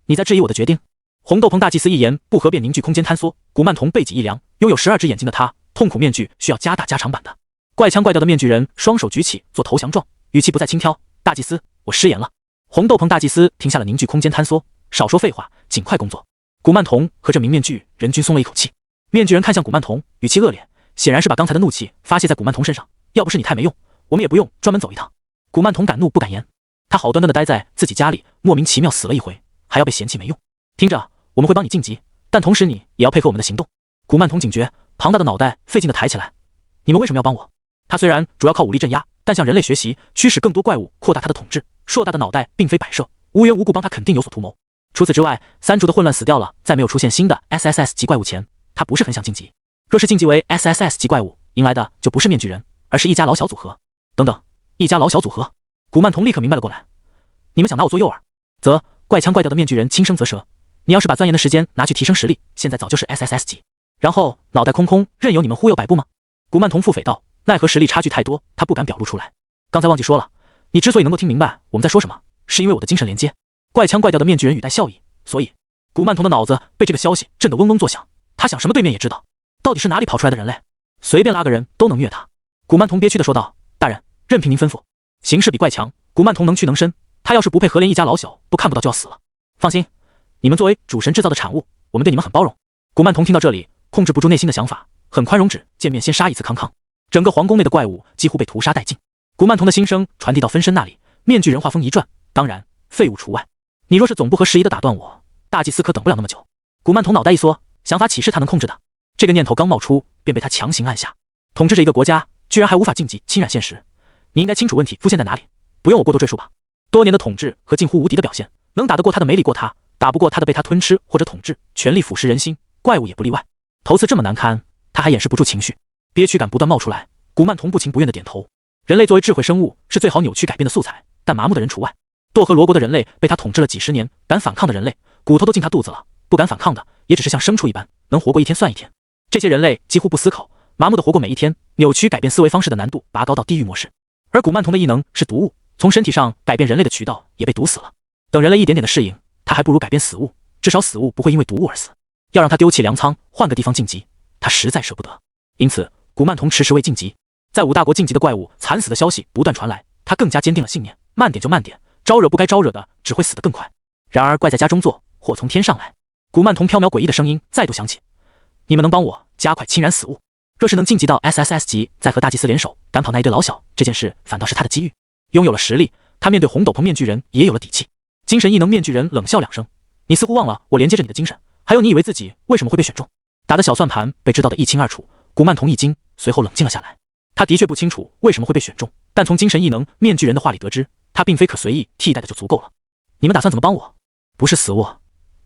你在质疑我的决定？红斗篷大祭司一言不合便凝聚空间坍缩。古曼童背脊一凉，拥有12只眼睛的他，痛苦面具需要加大加长版的。怪腔怪调的面具人双手举起做投降状，语气不再轻佻：大祭司，我失言了。红斗篷大祭司停下了凝聚空间坍缩，少说废话，尽快工作。古曼童和这名面具人均松了一口气。面具人看向古曼童，语气恶劣，显然是把刚才的怒气发泄在古曼童身上。要不是你太没用，我们也不用专门走一趟。古曼童敢怒不敢言，他好端端的待在自己家里，莫名其妙死了一回，还要被嫌弃没用。听着，我们会帮你晋级，但同时你也要配合我们的行动。古曼童警觉，庞大的脑袋费劲的抬起来。你们为什么要帮我？他虽然主要靠武力镇压，但向人类学习，驱使更多怪物，扩大他的统治，硕大的脑袋并非摆设，无缘无故帮他肯定有所图谋。除此之外，三竹的混乱死掉了，在没有出现新的 SSS 级怪物前，他不是很想晋级。若是晋级为 SSS 级怪物，迎来的就不是面具人，而是一家老小组合。等等，一家老小组合？古曼童立刻明白了过来。你们想拿我做诱饵？则怪腔怪调的面具人轻声啧舌。你要是把钻研的时间拿去提升实力，现在早就是 SSS 级，然后脑袋空空，任由你们忽悠摆布吗？古曼童腹诽道，奈何实力差距太多，他不敢表露出来。刚才忘记说了，你之所以能够听明白我们在说什么，是因为我的精神连接。怪腔怪调的面具人语带笑意，所以古曼童的脑子被这个消息震得嗡嗡作响。他想什么对面也知道，到底是哪里跑出来的人类，随便拉个人都能虐他。古曼童憋屈地说道，大人，任凭您吩咐。形势比怪强，古曼童能屈能伸，他要是不配合，连一家老小都看不到就要死了。放心，你们作为主神制造的产物，我们对你们很包容。古曼童听到这里，控制不住内心的想法，很宽容，只见面先杀一次康康。整个皇宫内的怪物几乎被屠杀殆尽。古曼童的心声传递到分身那里，面具人话锋一转，当然废物除外。你若是总不合时宜的打断我，大祭司可等不了那么久。古曼童脑袋一缩，想法岂是他能控制的？这个念头刚冒出，便被他强行按下。统治着一个国家，居然还无法晋级，侵染现实。你应该清楚问题出现在哪里，不用我过多赘述吧。多年的统治和近乎无敌的表现，能打得过他的没理过他，打不过他的被他吞吃或者统治，权力腐蚀人心，怪物也不例外。头次这么难堪，他还掩饰不住情绪，憋屈感不断冒出来。古曼童不情不愿的点头。人类作为智慧生物，是最好扭曲改变的素材，但麻木的人除外。堕河罗国的人类被他统治了几十年，敢反抗的人类骨头都进他肚子了，不敢反抗的也只是像牲畜一般，能活过一天算一天。这些人类几乎不思考，麻木的活过每一天，扭曲改变思维方式的难度拔高到地狱模式。而古曼童的异能是毒物，从身体上改变人类的渠道也被堵死了。等人类一点点的适应，他还不如改变死物，至少死物不会因为毒物而死。要让他丢弃粮仓，换个地方晋级，他实在舍不得。因此，古曼童迟迟未晋级。在五大国晋级的怪物惨死的消息不断传来，他更加坚定了信念，慢点就慢点，招惹不该招惹的，只会死得更快。然而怪在家中坐，祸从天上来。古曼童飘渺诡异的声音再度响起，你们能帮我加快侵染死物？若是能晋级到 SSS 级，再和大祭司联手赶跑那一堆老小，这件事反倒是他的机遇。拥有了实力，他面对红斗篷面具人也有了底气。精神异能面具人冷笑两声，你似乎忘了我连接着你的精神，还有你以为自己为什么会被选中？打的小算盘被知道的一清二楚。古曼童一惊，随后冷静了下来。他的确不清楚为什么会被选中，但从精神异能面具人的话里得知，他并非可随意替代的就足够了。你们打算怎么帮我？不是死物，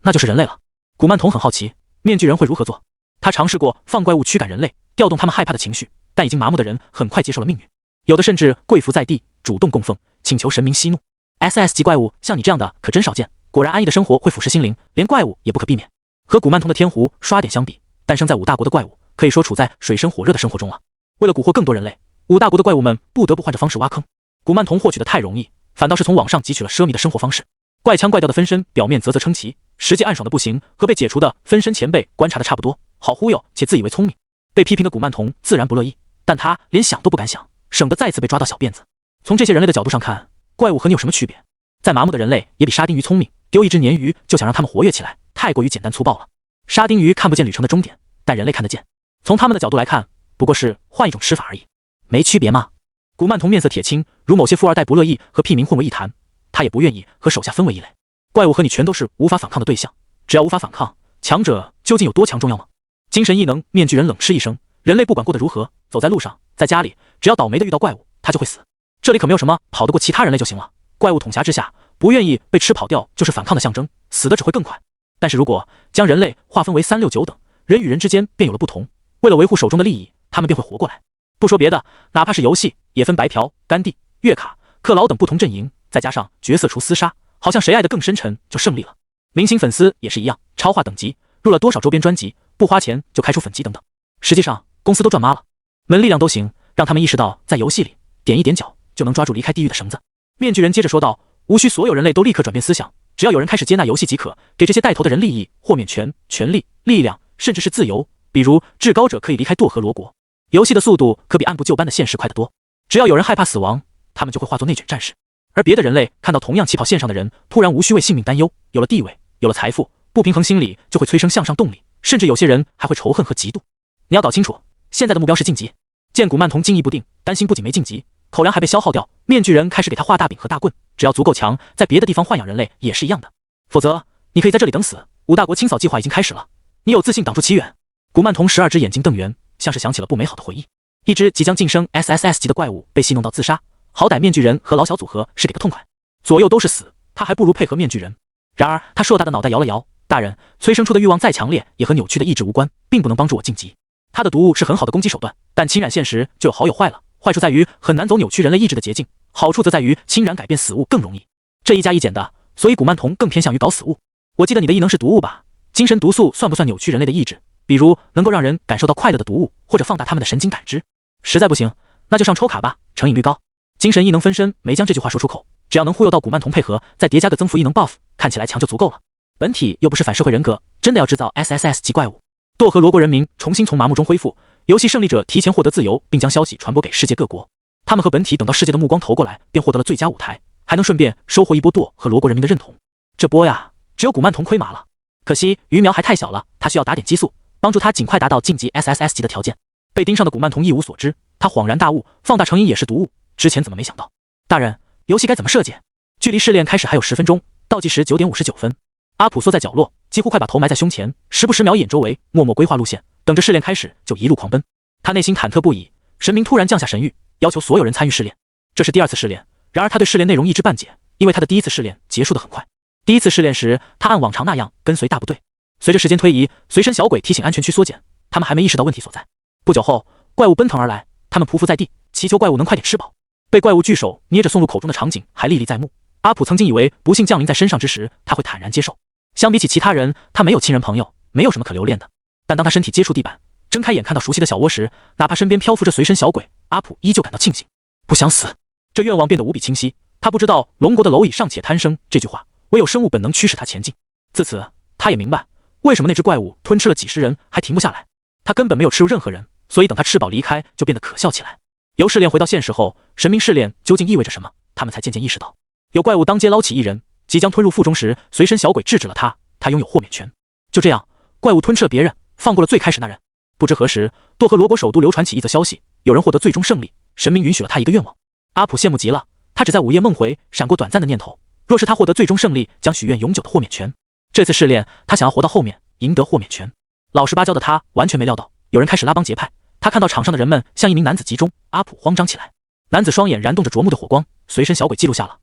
那就是人类了。古曼童很好奇，面具人会如何做？他尝试过放怪物驱赶人类，调动他们害怕的情绪，但已经麻木的人很快接受了命运，有的甚至跪伏在地，主动供奉，请求神明息怒。SS 级怪物像你这样的可真少见，果然安逸的生活会腐蚀心灵，连怪物也不可避免。和古曼童的天狐刷点相比，诞生在五大国的怪物可以说处在水深火热的生活中了。为了蛊惑更多人类，五大国的怪物们不得不换着方式挖坑。古曼童获取的太容易，反倒是从网上汲取了奢靡的生活方式。怪腔怪调的分身表面啧啧称奇，实际暗爽的不行，和被解除的分身前辈观察的差不多，好忽悠且自以为聪明。被批评的古曼童自然不乐意，但他连想都不敢想，省得再次被抓到小辫子。从这些人类的角度上看，怪物和你有什么区别？再麻木的人类也比沙丁鱼聪明，丢一只鲶鱼就想让他们活跃起来，太过于简单粗暴了。沙丁鱼看不见旅程的终点，但人类看得见。从他们的角度来看，不过是换一种吃法而已，没区别吗？古曼童面色铁青，如某些富二代不乐意和屁民混为一谈，他也不愿意和手下分为一类。怪物和你全都是无法反抗的对象，只要无法反抗，强者究竟有多强重要吗？精神异能面具人冷嗤一声，人类不管过得如何，走在路上，在家里，只要倒霉的遇到怪物，他就会死。这里可没有什么跑得过其他人类就行了。怪物统辖之下，不愿意被吃跑掉就是反抗的象征，死的只会更快。但是如果将人类划分为3、6、9等，人与人之间便有了不同。为了维护手中的利益，他们便会活过来。不说别的，哪怕是游戏，也分白嫖、甘地、月卡、克劳等不同阵营，再加上角色除厮杀，好像谁爱得更深沉就胜利了。明星粉丝也是一样，超话等级，入了多少周边专辑，不花钱就开出粉级等等。实际上，公司都赚妈了，门力量都行，让他们意识到在游戏里点一点脚就能抓住离开地狱的绳子。面具人接着说道，无需所有人类都立刻转变思想，只要有人开始接纳游戏即可，给这些带头的人利益、豁免权、权力、力量，甚至是自由。比如至高者可以离开堕河罗国，游戏的速度可比按部就班的现实快得多。只要有人害怕死亡，他们就会化作内卷战士。而别的人类看到同样起跑线上的人突然无需为性命担忧，有了地位，有了财富，不平衡心理就会催生向上动力，甚至有些人还会仇恨和嫉妒。你要搞清楚，现在的目标是晋级。见古曼童惊疑不定，担心不仅没晋级，口粮还被消耗掉，面具人开始给他画大饼和大棍，只要足够强，在别的地方豢养人类也是一样的。否则，你可以在这里等死。五大国清扫计划已经开始了，你有自信挡住其远。古曼童12只眼睛瞪圆，像是想起了不美好的回忆。一只即将晋升 SSS 级的怪物被戏弄到自杀，好歹面具人和老小组合是给个痛快。左右都是死，他还不如配合面具人。然而他硕大的脑袋摇了摇，大人，催生出的欲望再强烈，也和扭曲的意志无关，并不能帮助我晋级。他的毒物是很好的攻击手段，但侵染现实就有好有坏了。坏处在于很难走扭曲人类意志的捷径，好处则在于侵染改变死物更容易。这一加一减的，所以古曼童更偏向于搞死物。我记得你的异能是毒物吧？精神毒素算不算扭曲人类的意志？比如能够让人感受到快乐的毒物，或者放大他们的神经感知。实在不行，那就上抽卡吧，成瘾率高。精神异能分身没将这句话说出口，只要能忽悠到古曼童配合，再叠加个增幅异能 buff， 看起来强就足够了。本体又不是反社会人格，真的要制造 SSS 级怪物。堕和罗国人民重新从麻木中恢复，游戏胜利者提前获得自由，并将消息传播给世界各国。他们和本体等到世界的目光投过来，便获得了最佳舞台，还能顺便收获一波堕和罗国人民的认同。这波呀，只有古曼童亏麻了。可惜鱼苗还太小了，他需要打点激素，帮助他尽快达到晋级 SSS 级的条件。被盯上的古曼童一无所知，他恍然大悟，放大成瘾也是毒物，之前怎么没想到？大人，游戏该怎么设计？距离试炼开始还有10分钟，倒计时9点59分。阿普缩在角落，几乎快把头埋在胸前，时不时瞄一眼周围，默默规划路线，等着试炼开始就一路狂奔。他内心忐忑不已，神明突然降下神谕，要求所有人参与试炼。这是第2次试炼，然而他对试炼内容一知半解，因为他的第1次试炼结束得很快。第1次试炼时，他按往常那样跟随大部队。随着时间推移，随身小鬼提醒安全区缩减，他们还没意识到问题所在。不久后，怪物奔腾而来，他们匍匐在地，祈求怪物能快点吃饱。被怪物巨手捏着送入口中的场景还历历在目。阿普曾经以为不幸降临在身上之时，他会坦然接受。相比起其他人，他没有亲人朋友，没有什么可留恋的。但当他身体接触地板，睁开眼看到熟悉的小窝时，哪怕身边漂浮着随身小鬼，阿普依旧感到庆幸。不想死，这愿望变得无比清晰。他不知道龙国的蝼蚁尚且贪生这句话，唯有生物本能驱使他前进。自此，他也明白为什么那只怪物吞吃了几十人还停不下来。他根本没有吃入任何人，所以等他吃饱离开，就变得可笑起来。由试炼回到现实后，神明试炼究竟意味着什么？他们才渐渐意识到，有怪物当街捞起一人，即将吞入腹中时，随身小鬼制止了他，他拥有豁免权。就这样，怪物吞吃了别人，放过了最开始那人。不知何时，多和罗国首都流传起一则消息，有人获得最终胜利，神明允许了他一个愿望。阿普羡慕极了，他只在午夜梦回闪过短暂的念头，若是他获得最终胜利，将许愿永久的豁免权。这次试炼，他想要活到后面，赢得豁免权。老实巴交的他完全没料到，有人开始拉帮结派。他看到场上的人们像一名男子集中，阿普慌张起来。男子双眼燃动着灼目的火光，随身小鬼记录下了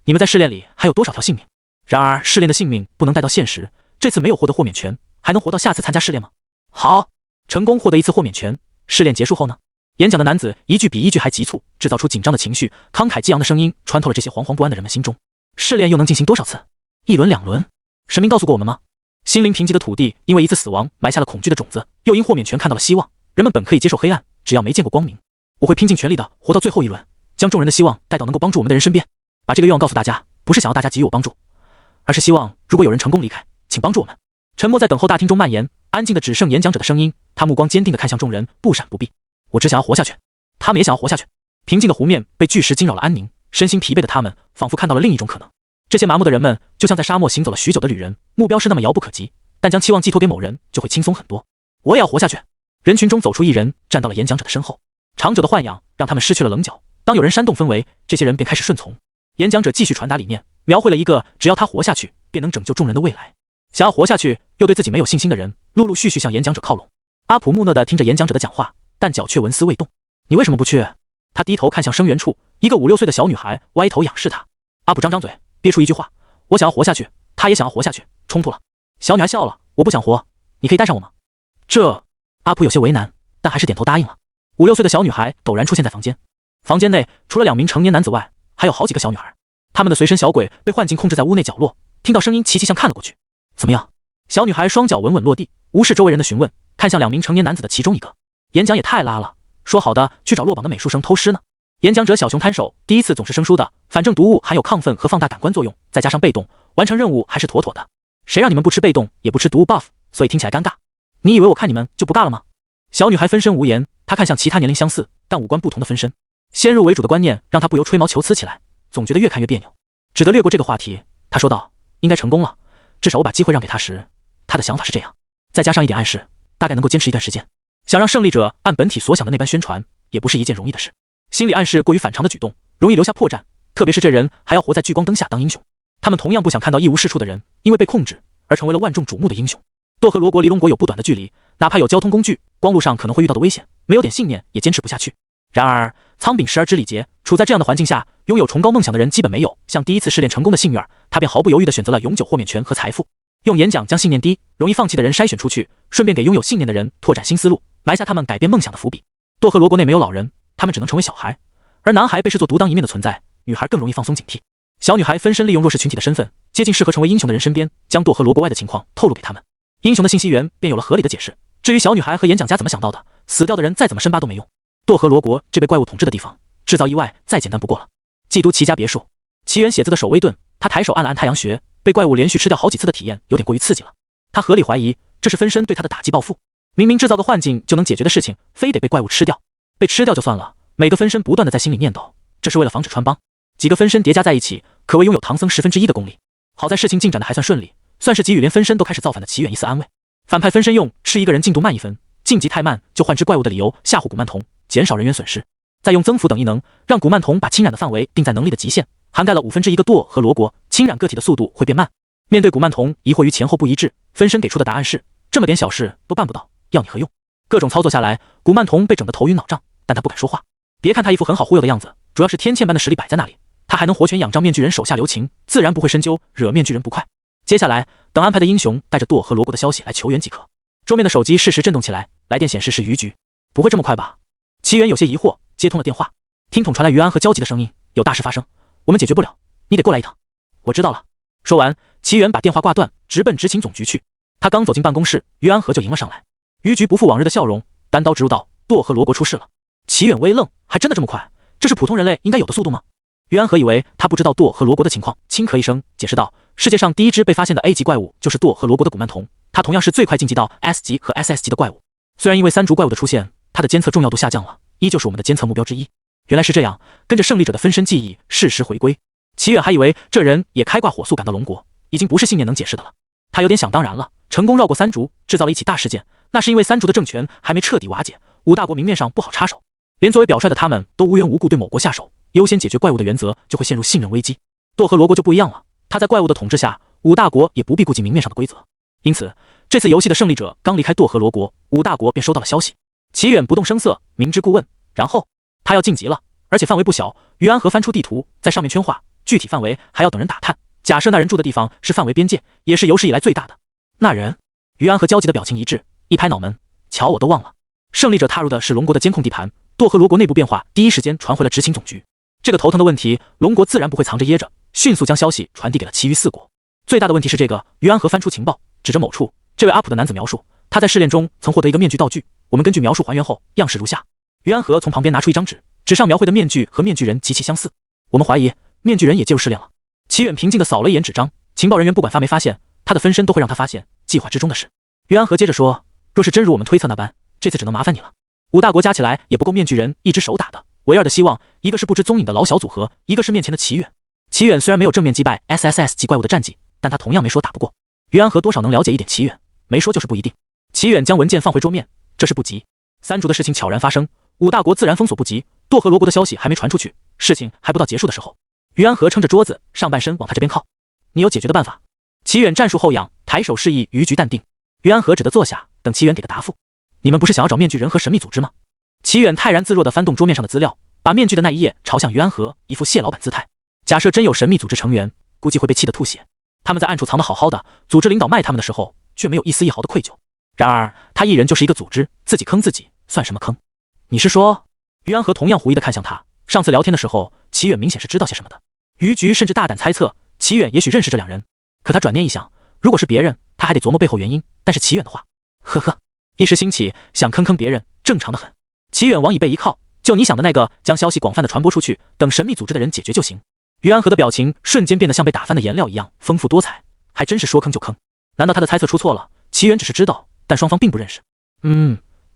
你们在试炼里还有多少条性命。然而试炼的性命不能带到现实，这次没有获得豁免权，还能活到下次参加试炼吗？好，成功获得1次豁免权。试炼结束后呢？演讲的男子一句比一句还急促，制造出紧张的情绪，慷慨激昂的声音穿透了这些惶惶不安的人们心中。试炼又能进行多少次？1轮2轮？神明告诉过我们吗？心灵贫瘠的土地因为1次死亡埋下了恐惧的种子，又因豁免权看到了希望。人们本可以接受黑暗，只要没见过光明。我会拼尽全力的活到最后1轮，将众人的希望带到能够帮助我们的人身边。把这个愿望告诉大家，不是想要大家给予我帮助，而是希望如果有人成功离开，请帮助我们。沉默在等候大厅中蔓延，安静的只剩演讲者的声音。他目光坚定地看向众人，不闪不避。我只想要活下去，他们也想要活下去。平静的湖面被巨石惊扰了安宁，身心疲惫的他们仿佛看到了另一种可能。这些麻木的人们就像在沙漠行走了许久的旅人，目标是那么遥不可及，但将期望寄托给某人就会轻松很多。我也要活下去。人群中走出一人，站到了演讲者的身后。长久的豢养让他们失去了棱角，当有人煽动氛围，这些人便开始顺从。演讲者继续传达理念，描绘了一个只要他活下去便能拯救众人的未来。想要活下去又对自己没有信心的人，陆陆续续向演讲者靠拢。阿普木讷地听着演讲者的讲话，但脚却纹丝未动。你为什么不去？他低头看向声源处，一个5、6岁的小女孩歪头仰视他。阿普张张嘴，憋出一句话：我想要活下去，他也想要活下去，冲突了。小女孩笑了，我不想活，你可以带上我吗？这……阿普有些为难，但还是点头答应了。5、6岁的小女孩陡然出现在房间，房间内除了2名成年男子外，还有好几个小女孩。他们的随身小鬼被幻境控制在屋内角落，听到声音齐齐向看了过去。怎么样？小女孩双脚稳稳落地，无视周围人的询问，看向2名成年男子的其中一个。演讲也太拉了，说好的去找落榜的美术生偷师呢？演讲者小熊摊手，第1次总是生疏的，反正毒物含有亢奋和放大感官作用，再加上被动，完成任务还是妥妥的。谁让你们不吃被动，也不吃毒物 buff， 所以听起来尴尬。你以为我看你们就不尬了吗？小女孩分身无言，她看向其他年龄相似但五官不同的分身。先入为主的观念让她不由吹毛求疵起来，总觉得越看越别扭，只得略过这个话题。她说道：应该成功了，至少我把机会让给他时，他的想法是这样，再加上一点暗示，大概能够坚持一段时间。想让胜利者按本体所想的那般宣传，也不是一件容易的事。心理暗示过于反常的举动，容易留下破绽，特别是这人还要活在聚光灯下当英雄。他们同样不想看到一无是处的人因为被控制而成为了万众瞩目的英雄。堕和罗国离龙国有不短的距离，哪怕有交通工具，光路上可能会遇到的危险，没有点信念也坚持不下去。然而，仓秉时而知礼节，处在这样的环境下，拥有崇高梦想的人基本没有像第一次试炼成功的幸运儿，他便毫不犹豫地选择了永久豁免权和财富。用演讲将信念低、容易放弃的人筛选出去，顺便给拥有信念的人拓展新思路，埋下他们改变梦想的伏笔。堕河罗国内没有老人，他们只能成为小孩，而男孩被视作独当一面的存在，女孩更容易放松警惕。小女孩分身利用弱势群体的身份，接近适合成为英雄的人身边，将堕河罗国外的情况透露给他们。英雄的信息源便有了合理的解释。至于小女孩和演讲家怎么想到的，死掉的人再怎么深扒都没用。堕河罗国这被怪物统治的地方，制造意外再简单不过了。基督齐家别墅，齐远写字的手微顿，他抬手按了按太阳穴，被怪物连续吃掉好几次的体验有点过于刺激了。他合理怀疑这是分身对他的打击报复。明明制造个幻境就能解决的事情，非得被怪物吃掉。被吃掉就算了，每个分身不断的在心里念叨，这是为了防止穿帮。几个分身叠加在一起，可谓拥有唐僧1/10的功力。好在事情进展的还算顺利，算是给予连分身都开始造反的齐远一丝安慰。反派分身用吃一个人进度慢1分，晋级太慢就换只怪物的理由吓唬古曼童，减少人员损失。再用增幅等异能，让古曼童把侵染的范围定在能力的极限，涵盖了1/5个堕河罗国，侵染个体的速度会变慢。面对古曼童疑惑于前后不一致，分身给出的答案是：这么点小事都办不到，要你何用？各种操作下来，古曼童被整得头晕脑胀，但他不敢说话。别看他一副很好忽悠的样子，主要是天堑般的实力摆在那里，他还能活拳仰仗面具人手下留情，自然不会深究惹面具人不快。接下来等安排的英雄带着堕河罗国的消息来求援即可。桌面的手机适时震动起来，来电显示是于局。不会这么快吧？齐远有些疑惑，接通了电话。听筒传来于安和焦急的声音：有大事发生，我们解决不了，你得过来一趟。我知道了。说完，齐远把电话挂断，直奔执勤总局去。他刚走进办公室，于安和就迎了上来。于局不复往日的笑容，单刀直入道：堕河罗国出事了。齐远微愣，还真的这么快？这是普通人类应该有的速度吗？于安和以为他不知道堕河罗国的情况，轻咳一声，解释道：世界上第一只被发现的 A 级怪物就是堕河罗国的古曼童，它同样是最快晋级到 S 级和 SS 级的怪物。虽然因为3族怪物的出现，它的监测重要度下降了，依旧是我们的监测目标之一。原来是这样，跟着胜利者的分身记忆适时回归。齐远还以为这人也开挂火速赶到龙国，已经不是信念能解释的了。他有点想当然了，成功绕过3族，制造了一起大事件，那是因为3族的政权还没彻底瓦解，5大国明面上不好插手，连作为表率的他们都无缘无故对某国下手，优先解决怪物的原则就会陷入信任危机。堕河罗国就不一样了，他在怪物的统治下，5大国也不必顾及明面上的规则。因此，这次游戏的胜利者刚离开堕河罗国，5大国便收到了消息。齐远不动声色，明知故问，然后他要晋级了，而且范围不小。于安和翻出地图，在上面圈画，具体范围还要等人打探。假设那人住的地方是范围边界，也是有史以来最大的。那人，于安和焦急的表情一致，一拍脑门，瞧我都忘了，胜利者踏入的是龙国的监控地盘，堕河罗国内部变化第一时间传回了执勤总局。这个头疼的问题，龙国自然不会藏着掖着，迅速将消息传递给了其余4国。最大的问题是这个，于安和翻出情报，指着某处，这位阿普的男子描述，他在试炼中曾获得一个面具道具，我们根据描述还原后，样式如下。于安和从旁边拿出一张纸，纸上描绘的面具和面具人极其相似，我们怀疑面具人也介入试炼了。齐远平静地扫了一眼纸张，情报人员不管发没发现，他的分身都会让他发现计划之中的事。于安和接着说，若是真如我们推测那般，这次只能麻烦你了。5大国加起来也不够面具人一只手打的，唯二的希望，一个是不知踪影的老小组合，一个是面前的齐远。齐远虽然没有正面击败 SSS 级怪物的战绩，但他同样没说打不过。于安和多少能了解一点齐远，没说就是不一定。齐远将文件放回桌面，这是不急。3族的事情悄然发生，5大国自然封锁不及，堕河罗国的消息还没传出去，事情还不到结束的时候。于安和撑着桌子，上半身往他这边靠。你有解决的办法？齐远战术后仰，抬手示意于局淡定。于安和只得坐下，等齐远给个答复。你们不是想要找面具人和神秘组织吗？齐远泰然自若地翻动桌面上的资料，把面具的那一页朝向于安和，一副谢老板姿态。假设真有神秘组织成员，估计会被气得吐血。他们在暗处藏得好好的，组织领导卖他们的时候，却没有一丝一毫的愧疚。然而他一人就是一个组织，自己坑自己，算什么坑？你是说？于安和同样狐疑地看向他。上次聊天的时候，齐远明显是知道些什么的。于局甚至大胆猜测，齐远也许认识这2人。可他转念一想，如果是别人，他还得琢磨背后原因。但是齐远的话，呵呵，一时兴起想坑别人，正常的很。齐远往椅背一靠，就你想的那个，将消息广泛的传播出去，等神秘组织的人解决就行。于安和的表情瞬间变得像被打翻的颜料一样丰富多彩，还真是说坑就坑。难道他的猜测出错了？齐远只是知道，但双方并不认识。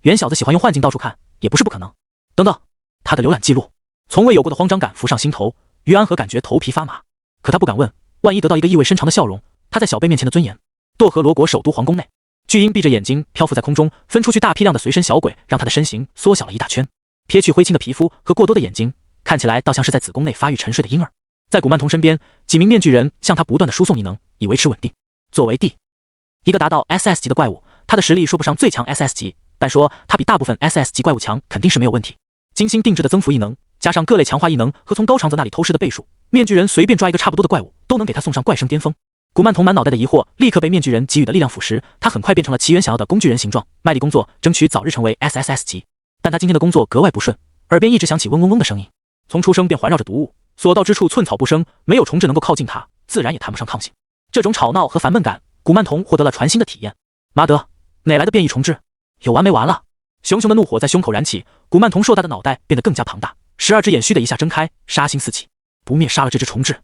袁小子喜欢用幻境到处看，也不是不可能。等等，他的浏览记录，从未有过的慌张感浮上心头。于安和感觉头皮发麻，可他不敢问，万一得到一个意味深长的笑容，他在小辈面前的尊严。堕河罗国首都皇宫内，巨鹰闭着眼睛漂浮在空中，分出去大批量的随身小鬼，让他的身形缩小了一大圈。撇去灰青的皮肤和过多的眼睛，看起来倒像是在子宫内发育沉睡的婴儿。在古曼童身边，几名面具人向他不断的输送异能，以维持稳定。作为第一个达到 SS 级的怪物，他的实力说不上最强 SS 级，但说他比大部分 SS 级怪物强肯定是没有问题。精心定制的增幅异能，加上各类强化异能和从高长泽那里偷师的倍数，面具人随便抓一个差不多的怪物，都能给他送上怪声巅峰。古曼童满脑袋的疑惑立刻被面具人给予的力量腐蚀，他很快变成了奇缘想要的工具人形状，卖力工作，争取早日成为 SSS 级。但他今天的工作格外不顺，耳边一直响起嗡嗡嗡的声音，从出生便环绕着毒物，所到之处寸草不生，没有虫豸能够靠近他，自然也谈不上抗性。这种吵闹和烦闷感，古曼童获得了全新的体验。妈的，哪来的变异虫豸？有完没完了？熊熊的怒火在胸口燃起，古曼童硕大的脑袋变得更加庞大，12只眼须的一下睁开，杀心四起。不灭杀了这只虫豸，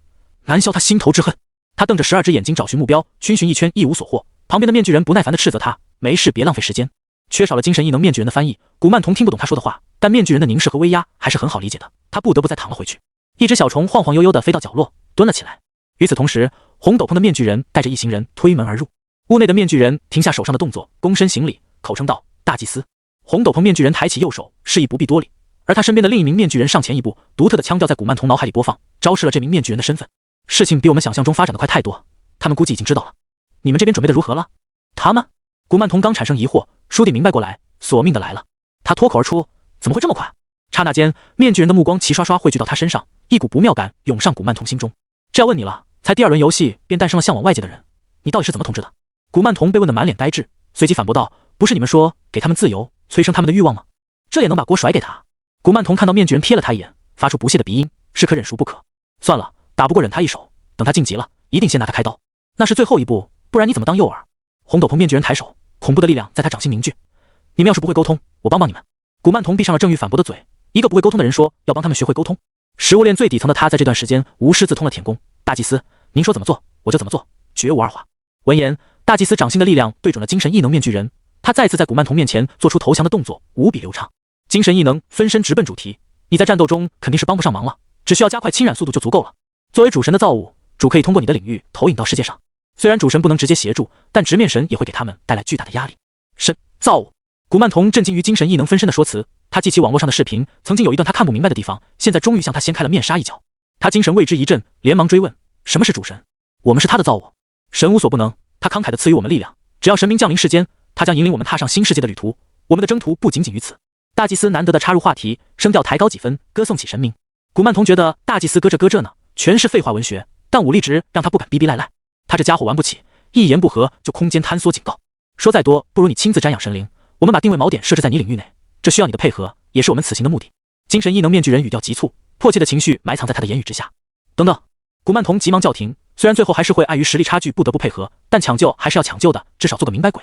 难消他心头之恨。他瞪着12只眼睛找寻目标，逡巡一圈一无所获。旁边的面具人不耐烦地斥责他：“没事，别浪费时间。”缺少了精神异能面具人的翻译，古曼童听不懂他说的话，但面具人的凝视和威压还是很好理解的。他不得不再躺了回去。一只小虫晃晃悠悠地飞到角落，蹲了起来。与此同时，红斗篷的面具人带着一行人推门而入。屋内的面具人停下手上的动作，躬身行礼，口称道：“大祭司。”红斗篷面具人抬起右手，示意不必多礼。而他身边的另一名面具人上前一步，独特的腔调在古曼童脑海里播放，昭示了这名面具人的身份。事情比我们想象中发展的快太多，他们估计已经知道了。你们这边准备的如何了？他们？古曼童刚产生疑惑，倏地明白过来，索命的来了。他脱口而出：“怎么会这么快？”刹那间，面具人的目光齐刷刷汇聚到他身上，一股不妙感涌上古曼童心中。这要问你了，才第2轮游戏便诞生了向往外界的人，你到底是怎么统治的？古曼童被问得满脸呆滞，随即反驳道：“不是你们说给他们自由，催生他们的欲望吗？这也能把锅甩给他？”古曼童看到面具人瞥了他一眼，发出不屑的鼻音，是可忍孰不可。算了，打不过忍他一手，等他晋级了，一定先拿他开刀。那是最后一步，不然你怎么当诱饵？红斗篷面具人抬手，恐怖的力量在他掌心凝聚。你们要是不会沟通，我帮帮你们。古曼童闭上了正欲反驳的嘴。一个不会沟通的人说要帮他们学会沟通。食物链最底层的他在这段时间无师自通了舔功。大祭司，您说怎么做，我就怎么做，绝无二话。闻言，大祭司掌心的力量对准了精神异能面具人，他再次在古曼童面前做出投降的动作，无比流畅。精神异能分身直奔主题，你在战斗中肯定是帮不上忙了，只需要加快侵染速度就足够了。作为主神的造物，主可以通过你的领域投影到世界上。虽然主神不能直接协助，但直面神也会给他们带来巨大的压力。神造物，古曼童震惊于精神异能分身的说辞，他记起网络上的视频，曾经有一段他看不明白的地方，现在终于向他掀开了面纱一角。他精神为之一振，连忙追问：什么是主神？我们是他的造物，神无所不能，他慷慨地赐予我们力量，只要神明降临世间，他将引领我们踏上新世界的旅途。我们的征途不仅仅于此。大祭司难得的插入话题，声调抬高几分，歌颂起神明。古曼童觉得大祭司搁这呢，全是废话文学，但武力值让他不敢逼逼赖赖。他这家伙玩不起，一言不合就空间坍缩警告。说再多，不如你亲自瞻仰神灵。我们把定位锚点设置在你领域内，这需要你的配合，也是我们此行的目的。精神异能面具人语调急促，迫切的情绪埋藏在他的言语之下。等等，古曼童急忙叫停。虽然最后还是会碍于实力差距不得不配合，但抢救还是要抢救的，至少做个明白鬼。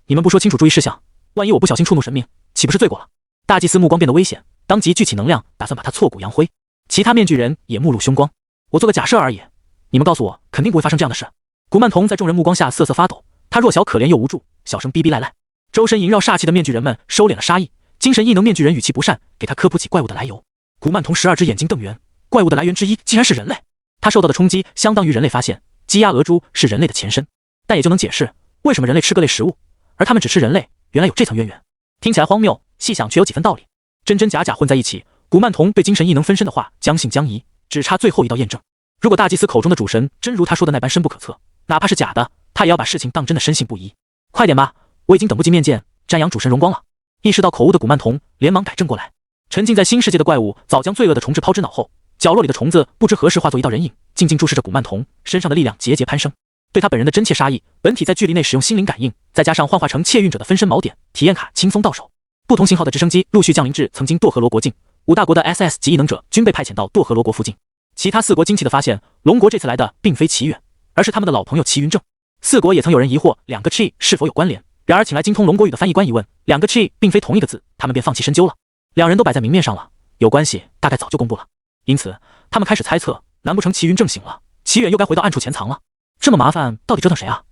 你们不说清楚注意事项，万一我不小心触怒神明，岂不是罪过了？大祭司目光变得危险，当即聚起能量，打算把他挫骨扬灰。其他面具人也目露凶光。我做个假设而已，你们告诉我，肯定不会发生这样的事。古曼童在众人目光下瑟瑟发抖，他弱小可怜又无助，小声逼逼赖赖。周身萦绕煞气的面具人们收敛了杀意，精神异能面具人语气不善，给他科普起怪物的来由。古曼童12只眼睛瞪圆，怪物的来源之一竟然是人类。他受到的冲击相当于人类发现鸡鸭鹅猪是人类的前身，但也就能解释为什么人类吃各类食物，而他们只吃人类，原来有这层渊源。听起来荒谬，细想却有几分道理，真真假假混在一起。古曼童对精神异能分身的话将信将疑，只差最后一道验证。如果大祭司口中的主神真如他说的那般深不可测，哪怕是假的，他也要把事情当真的深信不疑。快点吧，我已经等不及面见瞻仰主神荣光了。意识到口误的古曼童连忙改正过来。沉浸在新世界的怪物早将罪恶的虫豸抛之脑后，角落里的虫子不知何时化作一道人影，静静注视着古曼童，身上的力量节节攀升。对他本人的真切杀意，本体在距离内使用心灵感应，再加上幻化成窃运者的分身锚点体验卡轻松到手。不同型号的直升机陆续降临至曾经堕河罗国境，5大国的 SS 级异能者均被派遣到堕河罗国附近。其他4国惊奇地发现，龙国这次来的并非齐远，而是他们的老朋友齐云正。4国也曾有人疑惑2个 chi 是否有关联，然而请来精通龙国语的翻译官一问，2个 chi 并非同一个字，他们便放弃深究了。2人都摆在明面上了，有关系大概早就公布了，因此他们开始猜测，难不成齐云正醒了，齐远又该回到暗处潜藏了？这么麻烦，到底折腾谁啊？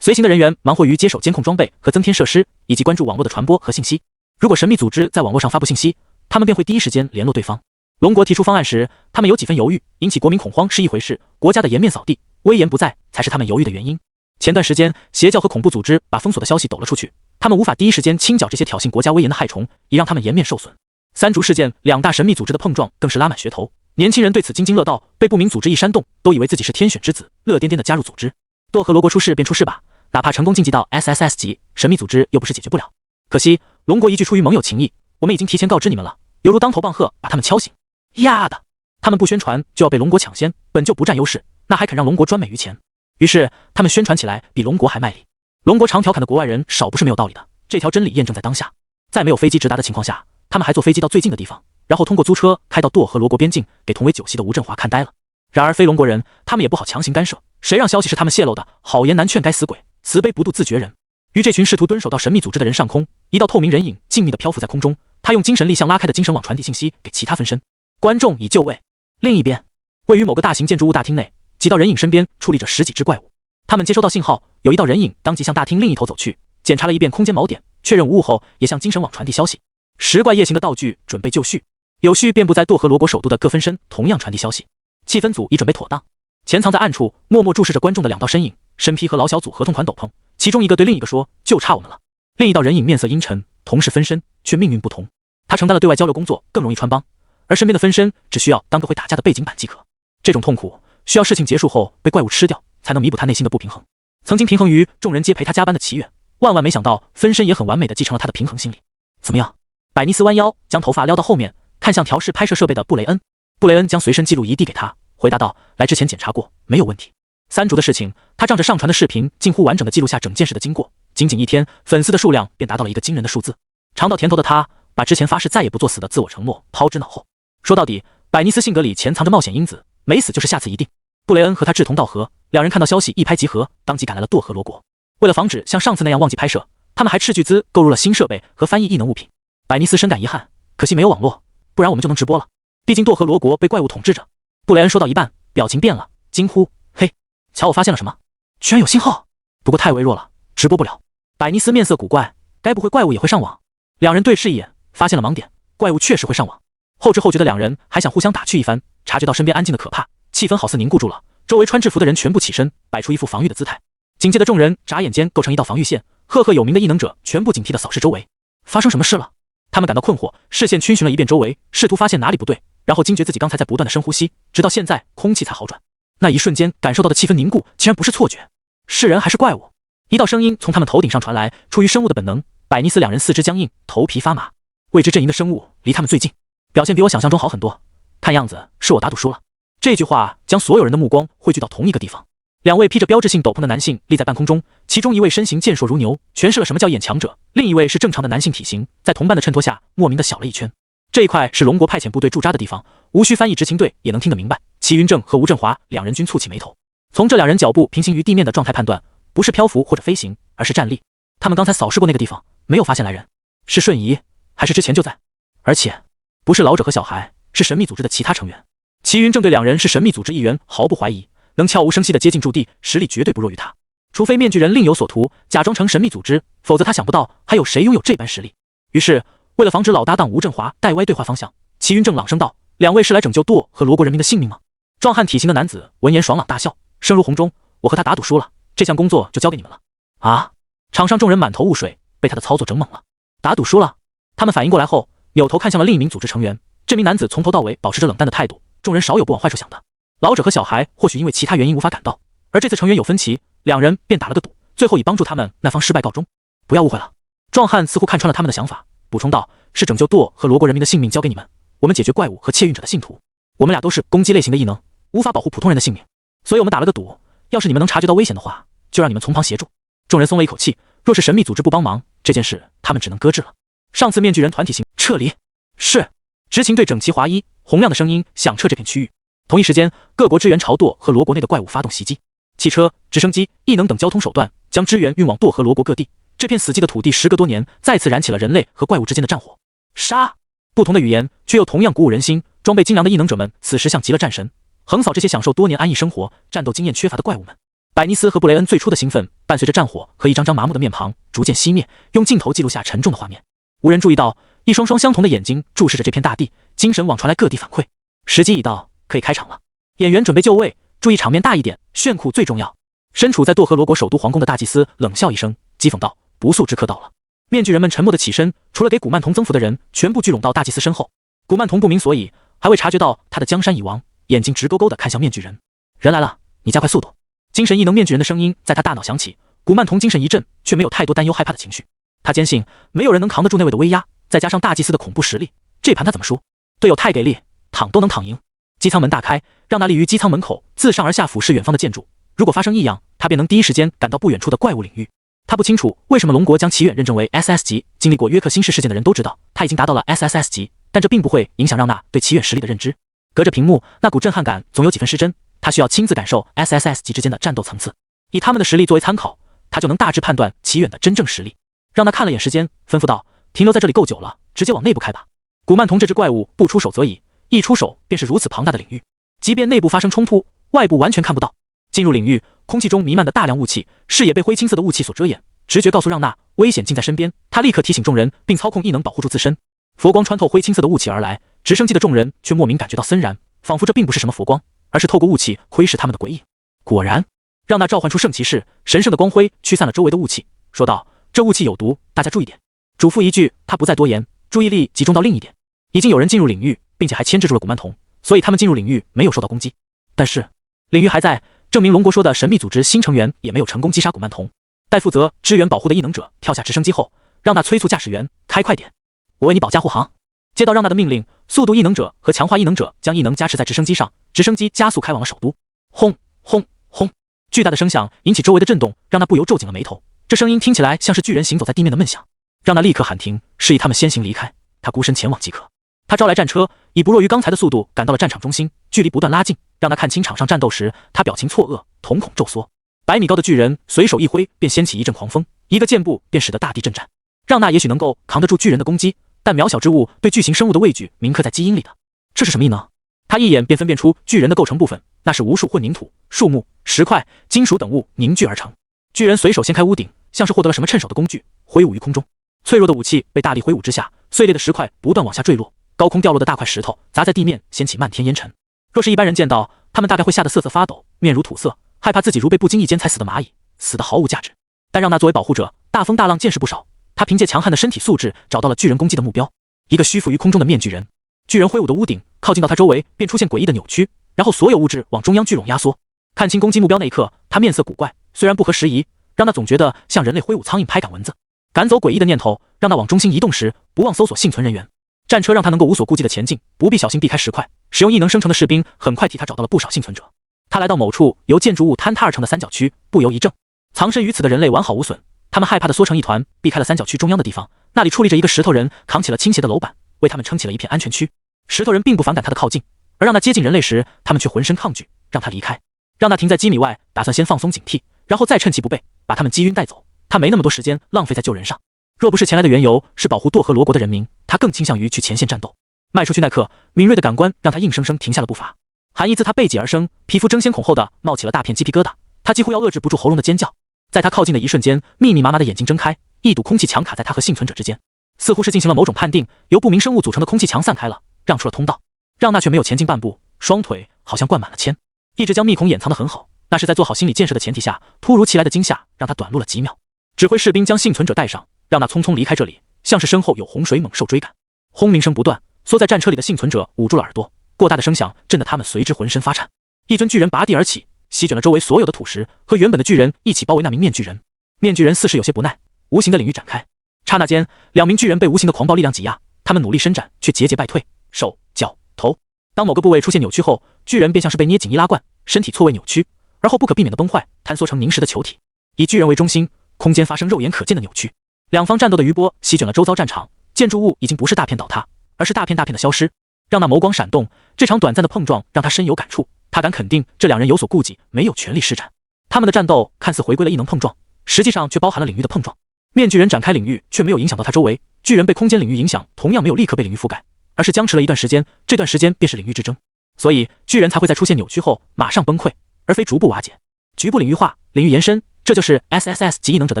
随行的人员忙活于接手监控装备和增添设施，以及关注网络的传播和信息。如果神秘组织在网络上发布信息，他们便会第一时间联络对方。龙国提出方案时，他们有几分犹豫，引起国民恐慌是一回事，国家的颜面扫地，威严不在才是他们犹豫的原因。前段时间，邪教和恐怖组织把封锁的消息抖了出去，他们无法第一时间清剿这些挑衅国家威严的害虫，以让他们颜面受损。三竹事件，2大神秘组织的碰撞更是拉满噱头，年轻人对此津津乐道，被不明组织一煽动，都以为自己是天选之子，乐颠颠的加入组织。堕河罗国出事便出事吧，哪怕成功晋级到 SSS 级，神秘组织又不是解决不了。可惜龙国一句出于盟友情谊，我们已经提前告知你们了，犹如当头棒喝，把他们敲醒。呀的，他们不宣传就要被龙国抢先，本就不占优势，那还肯让龙国专美于前？于是他们宣传起来比龙国还卖力。龙国常调侃的国外人少不是没有道理的，这条真理验证在当下。在没有飞机直达的情况下，他们还坐飞机到最近的地方，然后通过租车开到舵和罗国边境，给同为九溪的吴振华看呆了。然而非龙国人，他们也不好强行干涉，谁让消息是他们泄露的？好言难劝，该死鬼，慈悲不渡自绝人。于这群试图蹲守到神秘组织的人上空，一道透明人影静谧地漂浮在空中，他用精神力像拉开的精神网传递信息给其他分身。观众已就位。另一边，位于某个大型建筑物大厅内，几道人影身边矗立着十几只怪物。他们接收到信号，有一道人影当即向大厅另一头走去，检查了一遍空间锚点，确认无误后，也向精神网传递消息。10怪夜行的道具准备就绪，有序遍布在舵和罗国首都的各分身同样传递消息。气氛组已准备妥当，潜藏在暗处默默注视着观众的两道身影，身披和老小组合同款斗篷，其中一个对另一个说：“就差我们了。”另一道人影面色阴沉，同是分身，却命运不同。他承担了对外交流工作，更容易穿帮，而身边的分身只需要当个会打架的背景板即可。这种痛苦需要事情结束后被怪物吃掉，才能弥补他内心的不平衡。曾经平衡于众人皆陪他加班的祈远，万万没想到分身也很完美的继承了他的平衡心理。怎么样？百尼斯弯腰将头发撩到后面，看向调试拍摄设备的布雷恩。布雷恩将随身记录仪递给他，回答道：“来之前检查过，没有问题。”三竹的事情，他仗着上传的视频近乎完整的记录下整件事的经过，仅仅1天，粉丝的数量便达到了一个惊人的数字。尝到甜头的他，把之前发誓再也不作死的自我承诺抛之脑后。说到底，百尼斯性格里潜藏着冒险因子，没死就是下次一定。布雷恩和他志同道合，两人看到消息一拍即合，当即赶来了舵和罗国。为了防止像上次那样忘记拍摄，他们还斥巨资购入了新设备和翻译异能物品。百尼斯深感遗憾，可惜没有网络，不然我们就能直播了。毕竟舵和罗国被怪物统治着。布雷恩说到一半，表情变了，惊呼：“嘿，瞧我发现了什么？居然有信号！不过太微弱了，直播不了。”百尼斯面色古怪，该不会怪物也会上网？两人对视一眼，发现了盲点，怪物确实会上网。后知后觉的两人还想互相打趣一番，察觉到身边安静的可怕，气氛好似凝固住了。周围穿制服的人全部起身，摆出一副防御的姿态。警戒的众人眨眼间构成一道防御线，赫赫有名的异能者全部警惕地扫视周围。发生什么事了？他们感到困惑，视线逡巡了一遍周围，试图发现哪里不对，然后惊觉自己刚才在不断的深呼吸，直到现在空气才好转。那一瞬间感受到的气氛凝固，竟然不是错觉，是人还是怪物？一道声音从他们头顶上传来，出于生物的本能，百尼斯两人四肢僵硬，头皮发麻。未知阵营的生物离他们最近，表现比我想象中好很多，看样子是我打赌输了。这句话将所有人的目光汇聚到同一个地方。两位披着标志性斗篷的男性立在半空中，其中一位身形健硕如牛，诠释了什么叫眼强者，另一位是正常的男性体型，在同伴的衬托下莫名的小了一圈。这一块是龙国派遣部队驻扎的地方，无需翻译执勤队也能听得明白。齐云正和吴振华两人均蹙起眉头，从这两人脚步平行于地面的状态判断，不是漂浮或者飞行，而是站立。他们刚才扫视过那个地方，没有发现来人，是瞬移还是之前就在？而且不是老者和小孩，是神秘组织的其他成员。齐云正对两人是神秘组织一员毫不怀疑，能悄无声息地接近驻地，实力绝对不弱于他。除非面具人另有所图，假装成神秘组织，否则他想不到还有谁拥有这般实力。于是为了防止老搭档吴振华带歪对话方向，齐云正朗声道：“两位是来拯救舵和罗国人民的性命吗？”壮汉体型的男子闻言爽朗大笑，声如洪钟：“我和他打赌输了，这项工作就交给你们了。”啊！场上众人满头雾水，被他的操作整懵了。打赌输了？他们反应过来后，扭头看向了另一名组织成员。这名男子从头到尾保持着冷淡的态度，众人少有不往坏处想的。老者和小孩或许因为其他原因无法赶到，而这次成员有分歧，两人便打了个赌，最后以帮助他们那方失败告终。不要误会了，壮汉似乎看穿了他们的想法，补充道：“是拯救舵和罗国人民的性命交给你们，我们解决怪物和窃运者的信徒。我们俩都是攻击类型的异能，无法保护普通人的性命，所以我们打了个赌，要是你们能察觉到危险的话，就让你们从旁协助。”众人松了一口气，若是神秘组织不帮忙，这件事他们只能搁置了。上次面具人团体行撤离。是。执勤队整齐划一，洪亮的声音响彻这片区域。同一时间，各国支援朝舵和罗国内的怪物发动袭击，汽车、直升机、异能等交通手段将支援运往舵和罗国各地。这片死寂的土地时隔多年，再次燃起了人类和怪物之间的战火。杀！不同的语言，却又同样鼓舞人心。装备精良的异能者们此时像极了战神，横扫这些享受多年安逸生活、战斗经验缺乏的怪物们。百尼斯和布雷恩最初的兴奋，伴随着战火和一张张麻木的面庞逐渐熄灭，用镜头记录下沉重的画面。无人注意到，一双双相同的眼睛注视着这片大地，精神网传来各地反馈。时机已到，可以开场了。演员准备就位，注意场面大一点，炫酷最重要。身处在舵和罗国首都皇宫的大祭司冷笑一声，讥讽道：“不速之客到了。”面具人们沉默地起身，除了给古曼童增幅的人，全部聚拢到大祭司身后。古曼童不明所以，还未察觉到他的江山已亡，眼睛直勾勾地看向面具人。人来了，你加快速度。精神异能面具人的声音在他大脑响起。古曼童精神一振，却没有太多担忧害怕的情绪。他坚信没有人能扛得住那位的威压，再加上大祭司的恐怖实力，这盘他怎么输？队友太给力，躺都能躺赢。机舱门大开，让那立于机舱门口自上而下俯视远方的建筑。如果发生异样，他便能第一时间赶到不远处的怪物领域。他不清楚为什么龙国将齐远认证为 SS 级，经历过约克星市事件的人都知道他已经达到了 SSS 级，但这并不会影响让那对齐远实力的认知。隔着屏幕，那股震撼感总有几分失真，他需要亲自感受 SSS 级之间的战斗层次，以他们的实力作为参考，他就能大致判断齐远的真正实力。让他看了眼时间，吩咐道：“停留在这里够久了，直接往内部开吧。”古曼童这只怪物不出手则已，一出手便是如此庞大的领域，即便内部发生冲突，外部完全看不到。进入领域，空气中弥漫的大量雾气，视野被灰青色的雾气所遮掩。直觉告诉让娜，危险近在身边。他立刻提醒众人，并操控异能保护住自身。佛光穿透灰青色的雾气而来，直升机的众人却莫名感觉到森然，仿佛这并不是什么佛光，而是透过雾气窥视他们的诡异。果然，让娜召唤出圣骑士，神圣的光辉驱散了周围的雾气，说道：“这雾气有毒，大家注意点。”嘱咐一句，他不再多言，注意力集中到另一点。已经有人进入领域，并且还牵制住了古曼童，所以他们进入领域没有受到攻击。但是领域还在，证明龙国说的神秘组织新成员也没有成功击杀古曼童。待负责支援保护的异能者跳下直升机后，让那催促驾驶员开快点，我为你保驾护航。接到让那的命令，速度异能者和强化异能者将异能加持在直升机上，直升机加速开往了首都。轰轰轰！巨大的声响引起周围的震动，让那不由皱紧了眉头。这声音听起来像是巨人行走在地面的闷响。让那立刻喊停，示意他们先行离开，他孤身前往即可。他招来战车，以不弱于刚才的速度赶到了战场中心，距离不断拉近，让他看清场上战斗时，他表情错愕，瞳孔骤缩。100米高的巨人随手一挥，便掀起一阵狂风，一个箭步便使得大地震颤。让那也许能够扛得住巨人的攻击，但渺小之物对巨型生物的畏惧铭刻在基因里的，这是什么异能？他一眼便分辨出巨人的构成部分，那是无数混凝土、树木、石块、金属等物凝聚而成。巨人随手掀开屋顶，像是获得了什么趁手的工具，挥舞于空中。脆弱的武器被大力挥舞之下，碎裂的石块不断往下坠落，高空掉落的大块石头砸在地面，掀起漫天烟尘。若是一般人见到，他们大概会吓得瑟瑟发抖，面如土色，害怕自己如被不经意间踩死的蚂蚁，死得毫无价值。但让那作为保护者，大风大浪见识不少，他凭借强悍的身体素质找到了巨人攻击的目标，一个虚浮于空中的面具人。巨人挥舞的屋顶靠近到他周围，便出现诡异的扭曲，然后所有物质往中央聚拢压缩。看清攻击目标那一刻，他面色古怪，虽然不合时宜，让那总觉得像人类挥舞苍蝇拍赶蚊子。赶走诡异的念头，让那往中心移动时，不忘搜索幸存人员。战车让他能够无所顾忌的前进，不必小心避开石块。使用异能生成的士兵很快替他找到了不少幸存者。他来到某处由建筑物坍塌而成的三角区，不由一怔。藏身于此的人类完好无损，他们害怕的缩成一团，避开了三角区中央的地方。那里矗立着一个石头人，扛起了倾斜的楼板，为他们撑起了一片安全区。石头人并不反感他的靠近，而让那接近人类时，他们却浑身抗拒，让他离开。让那停在几米外，打算先放松警惕，然后再趁其不备把他们击晕带走。他没那么多时间浪费在救人上。若不是前来的缘由是保护堕河罗国的人民，他更倾向于去前线战斗。迈出去那刻，敏锐的感官让他硬生生停下了步伐。寒意自他背脊而生，皮肤争先恐后的冒起了大片鸡皮疙瘩，他几乎要遏制不住喉咙的尖叫。在他靠近的一瞬间，密密麻麻的眼睛睁开，一堵空气墙卡在他和幸存者之间，似乎是进行了某种判定，由不明生物组成的空气墙散开了，让出了通道。让那却没有前进半步，双腿好像灌满了铅，一直将密孔掩藏得很好。那是在做好心理建设的前提下，突如其来的惊吓让他短路了几秒。指挥士兵将幸存者带上，让那匆匆离开这里，像是身后有洪水猛兽追赶。轰鸣声不断，缩在战车里的幸存者捂住了耳朵，过大的声响震得他们随之浑身发颤。一尊巨人拔地而起，席卷了周围所有的土石，和原本的巨人一起包围那名面具人。面具人似是有些不耐，无形的领域展开，刹那间2名巨人被无形的狂暴力量挤压，他们努力伸展，却节节败退，手、脚、头。当某个部位出现扭曲后，巨人便像是被捏紧易拉罐，身体错位扭曲，而后不可避免的崩坏，坍缩成凝实的球体。以巨人为中心，空间发生肉眼可见的扭曲，两方战斗的余波席卷了周遭战场，建筑物已经不是大片倒塌，而是大片大片的消失。让那眸光闪动，这场短暂的碰撞让他深有感触，他敢肯定这两人有所顾忌，没有全力施展。他们的战斗看似回归了异能碰撞，实际上却包含了领域的碰撞。面具人展开领域却没有影响到他周围，巨人被空间领域影响，同样没有立刻被领域覆盖，而是僵持了一段时间，这段时间便是领域之争。所以巨人才会在出现扭曲后马上崩溃，而非逐步瓦解。局部领域化，领域延伸，这就是 SSS 级异能者的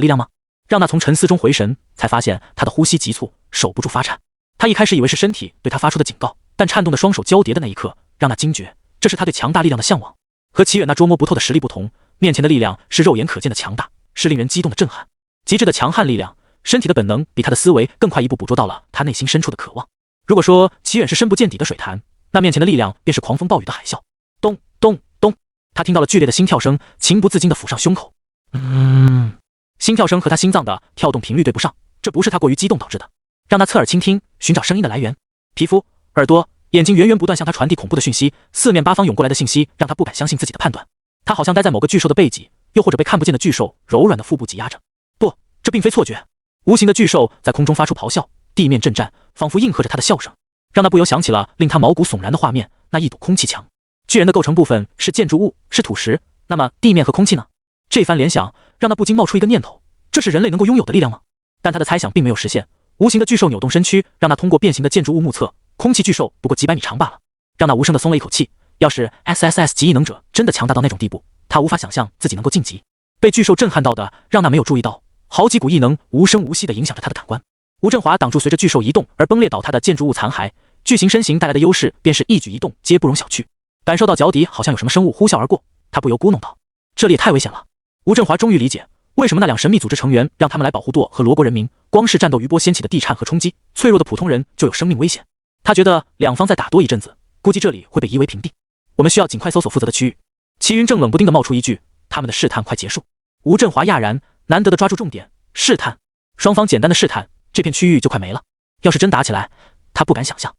力量吗？让那从沉思中回神，才发现他的呼吸急促，手不住发颤。他一开始以为是身体对他发出的警告，但颤动的双手交叠的那一刻，让那惊觉这是他对强大力量的向往。和齐远那捉摸不透的实力不同，面前的力量是肉眼可见的强大，是令人激动的震撼。极致的强悍力量，身体的本能比他的思维更快一步捕捉到了他内心深处的渴望。如果说齐远是深不见底的水潭，那面前的力量便是狂风暴雨的海啸。咚咚咚，他听到了剧烈的心跳声，情不自禁地抚上胸口。心跳声和他心脏的跳动频率对不上，这不是他过于激动导致的。让他侧耳倾听，寻找声音的来源。皮肤、耳朵、眼睛源源不断向他传递恐怖的讯息，四面八方涌过来的信息让他不敢相信自己的判断。他好像待在某个巨兽的背脊，又或者被看不见的巨兽柔软的腹部挤压着。不，这并非错觉。无形的巨兽在空中发出咆哮，地面震颤，仿佛应和着他的笑声，让他不由想起了令他毛骨悚然的画面。那一堵空气墙，巨人的构成部分是建筑物，是土石，那么地面和空气呢？这番联想让他不禁冒出一个念头：这是人类能够拥有的力量吗？但他的猜想并没有实现。无形的巨兽扭动身躯，让他通过变形的建筑物目测，空气巨兽不过几百米长罢了，让他无声地松了一口气。要是 SSS 级异能者真的强大到那种地步，他无法想象自己能够晋级。被巨兽震撼到的，让他没有注意到，好几股异能无声无息地影响着他的感官。吴振华挡住随着巨兽移动而崩裂倒塌的建筑物残骸，巨型身形带来的优势便是一举一动皆不容小觑。感受到脚底好像有什么生物呼啸而过，他不由咕哝道：这里也太危险了。吴振华终于理解为什么那两神秘组织成员让他们来保护舵和罗国人民，光是战斗余波掀起的地颤和冲击，脆弱的普通人就有生命危险。他觉得两方再打多一阵子，估计这里会被夷为平地。我们需要尽快搜索负责的区域。齐云正冷不丁地冒出一句：他们的试探快结束。吴振华讶然，难得地抓住重点，试探。双方简单的试探，这片区域就快没了。要是真打起来，他不敢想象。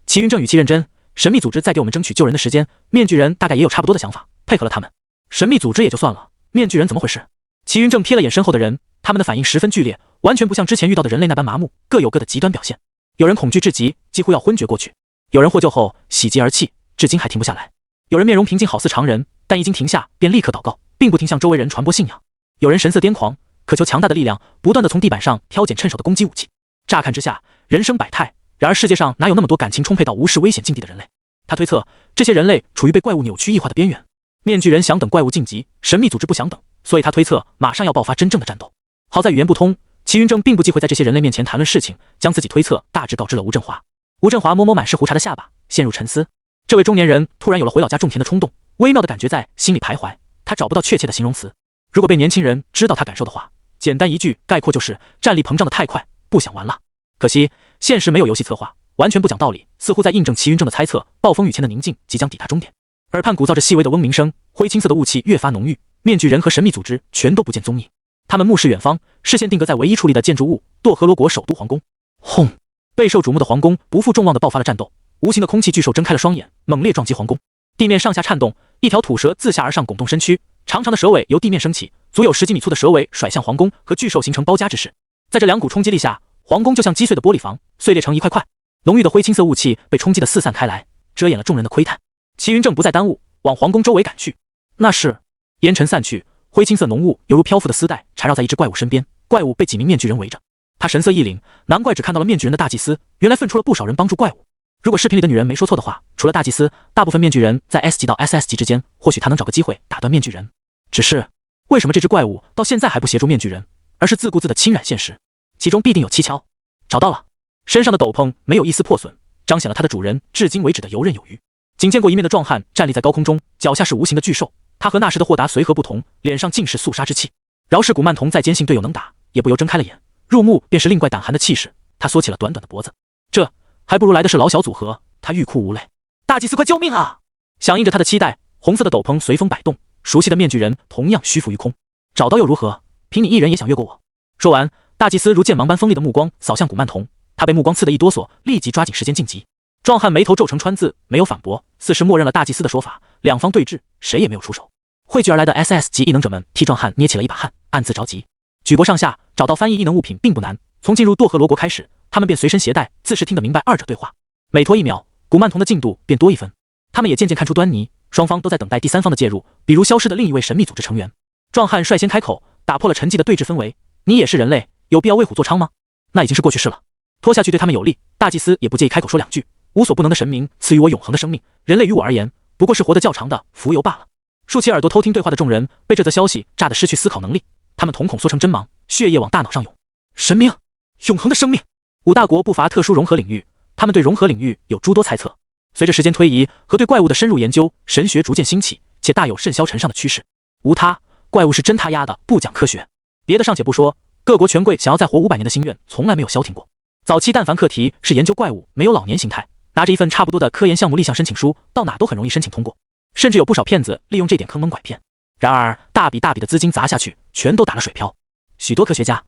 齐云正语气认真，神秘组织在给我们争取救人的时间，面具人大概也有差不多的想法，配合了他们。神秘组织也就算了，面具人怎么回事？齐云正瞥了眼身后的人，他们的反应十分剧烈，完全不像之前遇到的人类那般麻木，各有各的极端表现。有人恐惧至极，几乎要昏厥过去；有人获救后喜极而泣，至今还停不下来；有人面容平静，好似常人，但一经停下便立刻祷告，并不停向周围人传播信仰；有人神色癫狂，渴求强大的力量，不断地从地板上挑拣趁手的攻击武器。乍看之下，人生百态，然而世界上哪有那么多感情充沛到无视危险境地的人类？他推测，这些人类处于被怪物扭曲异化的边缘。面具人想等怪物晋级，神秘组织不想等，所以他推测马上要爆发真正的战斗。好在语言不通，齐云正并不忌讳在这些人类面前谈论事情，将自己推测大致告知了吴振华。吴振华摸摸满是胡茬的下巴，陷入沉思。这位中年人突然有了回老家种田的冲动，微妙的感觉在心里徘徊，他找不到确切的形容词。如果被年轻人知道他感受的话，简单一句概括就是战力膨胀的太快，不想玩了。可惜现实没有游戏策划，完全不讲道理，似乎在印证齐云正的猜测，暴风雨前的宁静即将抵达终点。耳畔鼓噪着细微的嗡鸣声，灰青色的雾气越发浓郁，面具人和神秘组织全都不见踪影。他们目视远方，视线定格在唯一矗立的建筑物——堕河罗国首都皇宫。轰！备受瞩目的皇宫不负众望地爆发了战斗，无形的空气巨兽睁开了双眼，猛烈撞击皇宫。地面上下颤动，一条土蛇自下而上拱动身躯，长长的蛇尾由地面升起，足有10几米粗的蛇尾甩向皇宫，和巨兽形成包夹之势。在这两股冲击力下，皇宫就像击碎的玻璃房，碎裂成一块块。浓郁的灰青色雾气被冲击得四散开来，遮掩了众人的窥探。齐云正不再耽误，往皇宫周围赶去。那是烟尘散去，灰青色浓雾犹如漂浮的丝带缠绕在一只怪物身边，怪物被几名面具人围着。他神色一凛，难怪只看到了面具人的大祭司，原来分出了不少人帮助怪物。如果视频里的女人没说错的话，除了大祭司，大部分面具人在 S 级到 SS 级之间，或许他能找个机会打断面具人。只是为什么这只怪物到现在还不协助面具人，而是自顾自的侵染现实？其中必定有蹊跷。找到了，身上的斗篷没有一丝破损，彰显了他的主人至今为止的游刃有余。仅见过一面的壮汉站立在高空中，脚下是无形的巨兽。他和那时的霍达随和不同，脸上尽是肃杀之气。饶是古曼童再坚信队友能打，也不由睁开了眼，入目便是令怪胆寒的气势。他缩起了短短的脖子，这还不如来的是老小组合。他欲哭无泪。大祭司，快救命啊！响应着他的期待，红色的斗篷随风摆动，熟悉的面具人同样虚浮于空。找到又如何？凭你一人也想越过我？说完，大祭司如剑芒般锋利的目光扫向古曼童，他被目光刺得一哆嗦，立即抓紧时间晋级。壮汉眉头皱成川字，没有反驳，似是默认了大祭司的说法。两方对峙，谁也没有出手。汇聚而来的 SS 级异能者们替壮汉捏起了一把汗，暗自着急。举国上下找到翻译异能物品并不难，从进入堕河罗国开始，他们便随身携带，自是听得明白二者对话。每拖1秒，古曼童的进度便多1分。他们也渐渐看出端倪，双方都在等待第三方的介入，比如消失的另一位神秘组织成员。壮汉率先开口，打破了沉寂的对峙氛围：你也是人类，有必要为虎作伥吗？那已经是过去式了，拖下去对他们有利。大祭司也不介意开口说两句：无所不能的神明赐予我永恒的生命，人类于我而言不过是活得较长的浮游罢了。竖起耳朵偷听对话的众人被这则消息炸得失去思考能力，他们瞳孔缩成针芒，血液往大脑上涌。神明，永恒的生命。五大国不乏特殊融合领域，他们对融合领域有诸多猜测。随着时间推移和对怪物的深入研究，神学逐渐兴起，且大有甚嚣尘上的趋势。无他，怪物是真他丫的不讲科学。别的尚且不说，各国权贵想要再活500年的心愿从来没有消停过。早期但凡课题是研究怪物没有老年形态，拿着一份差不多的科研项目立项申请书，到哪都很容易申请通过，甚至有不少骗子利用这点坑蒙拐骗。然而大笔大笔的资金砸下去，全都打了水漂。许多科学家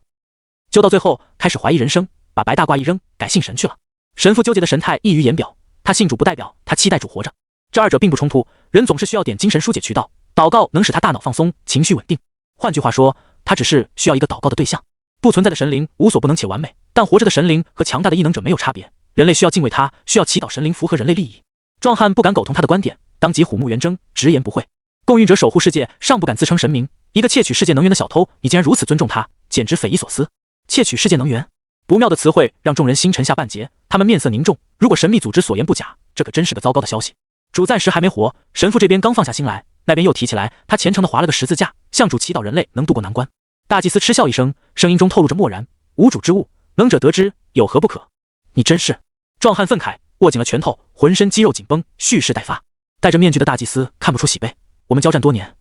就到最后开始怀疑人生，把白大褂一扔，改信神去了。神父纠结的神态溢于言表，他信主不代表他期待主活着，这二者并不冲突。人总是需要点精神疏解渠道，祷告能使他大脑放松，情绪稳定。换句话说，他只是需要一个祷告的对象。不存在的神灵无所不能且完美，但活着的神灵和强大的异能者没有差别。人类需要敬畏他，需要祈祷神灵符合人类利益。壮汉不敢苟同他的观点，当即虎目圆睁，直言不讳。共运者守护世界，尚不敢自称神明，一个窃取世界能源的小偷，你竟然如此尊重他，简直匪夷所思。窃取世界能源，不妙的词汇让众人心沉下半截，他们面色凝重。如果神秘组织所言不假，这可真是个糟糕的消息。主暂时还没活，神父这边刚放下心来，那边又提起来，他虔诚地划了个十字架，向主祈祷人类能渡过难关。大祭司嗤笑一声，声音中透露着漠然。无主之物，能者得之，有何不可？你真是……壮汉愤慨，握紧了拳头，浑身肌肉紧绷，蓄势待发。戴着面具的大祭司看不出喜悲。我们交战多年，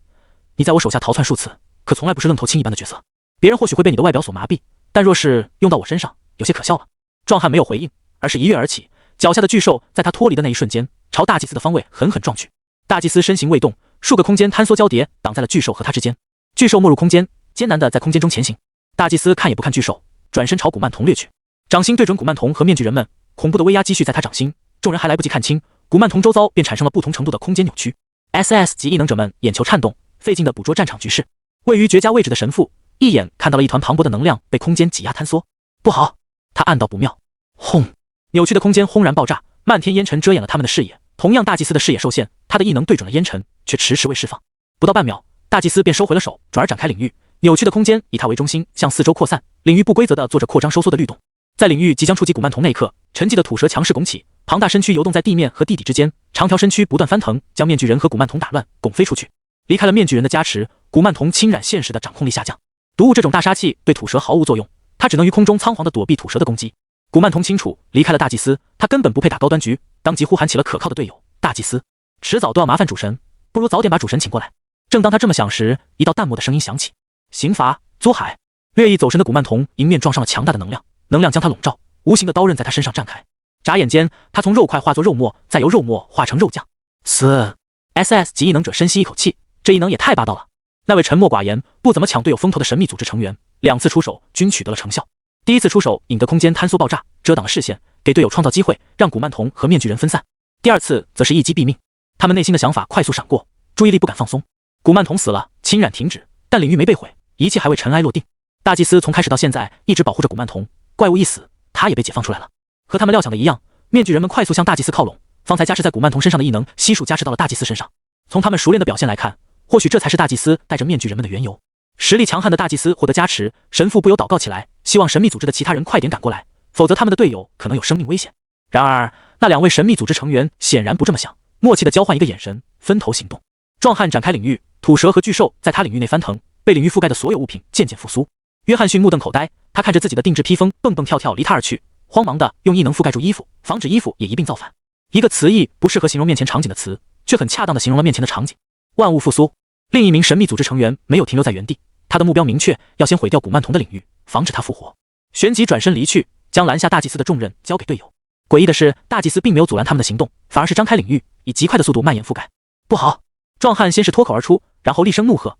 你在我手下逃窜数次，可从来不是愣头青一般的角色。别人或许会被你的外表所麻痹，但若是用到我身上，有些可笑了。壮汉没有回应，而是一跃而起，脚下的巨兽在他脱离的那一瞬间，朝大祭司的方位狠狠撞去。大祭司身形未动，数个空间坍缩交叠，挡在了巨兽和他之间。巨兽没入空间，艰难地在空间中前行。大祭司看也不看巨兽，转身朝古曼童掠去。掌心对准古曼童和面具人们，恐怖的威压积蓄在他掌心，众人还来不及看清，古曼童周遭便产生了不同程度的空间扭曲。SS 级异能者们眼球颤动，费劲地捕捉战场局势。位于绝佳位置的神父一眼看到了一团磅礴的能量被空间挤压坍缩，不好！他暗道不妙。轰！扭曲的空间轰然爆炸，漫天烟尘遮掩了他们的视野。同样，大祭司的视野受限，他的异能对准了烟尘，却迟迟未释放。不到半秒，大祭司便收回了手，转而展开领域。扭曲的空间以他为中心向四周扩散，领域不规则地做着扩张收缩的律动。在领域即将触及古曼童那一刻，沉寂的土蛇强势拱起，庞大身躯游动在地面和地底之间，长条身躯不断翻腾，将面具人和古曼童打乱，拱飞出去。离开了面具人的加持，古曼童侵染现实的掌控力下降。毒物这种大杀器对土蛇毫无作用，他只能于空中仓皇地躲避土蛇的攻击。古曼童清楚，离开了大祭司，他根本不配打高端局，当即呼喊起了可靠的队友大祭司。迟早都要麻烦主神，不如早点把主神请过来。正当他这么想时，一道淡漠的声音响起：刑罚，作海。略一走神的古曼童迎面撞上了强大的能量，能量将他笼罩，无形的刀刃在他身上绽开。眨眼间，他从肉块化作肉末，再由肉末化成肉酱。死 ！SS 级异能者深吸一口气，这异能也太霸道了。那位沉默寡言、不怎么抢队友风头的神秘组织成员，两次出手均取得了成效。第一次出手引得空间坍缩爆炸，遮挡了视线，给队友创造机会，让古曼童和面具人分散。第二次则是一击毙命。他们内心的想法快速闪过，注意力不敢放松。古曼童死了，侵染停止，但领域没被毁，一切还未尘埃落定。大祭司从开始到现在一直保护着古曼童，怪物一死，他也被解放出来了。和他们料想的一样，面具人们快速向大祭司靠拢，方才加持在古曼童身上的异能悉数加持到了大祭司身上。从他们熟练的表现来看，或许这才是大祭司带着面具人们的缘由。实力强悍的大祭司获得加持，神父不由祷告起来，希望神秘组织的其他人快点赶过来，否则他们的队友可能有生命危险。然而，那两位神秘组织成员显然不这么想，默契地交换一个眼神，分头行动。壮汉展开领域，土蛇和巨兽在他领域内翻腾，被领域覆盖的所有物品渐渐复苏。约翰逊目瞪口呆，他看着自己的定制披风蹦蹦跳跳离他而去，慌忙地用异能覆盖住衣服，防止衣服也一并造反。一个词义不适合形容面前场景的词，却很恰当地形容了面前的场景。万物复苏。另一名神秘组织成员没有停留在原地，他的目标明确，要先毁掉古曼童的领域，防止他复活。旋即转身离去，将拦下大祭司的重任交给队友。诡异的是，大祭司并没有阻拦他们的行动，反而是张开领域，以极快的速度蔓延覆盖。不好！壮汉先是脱口而出，然后厉声怒喝：“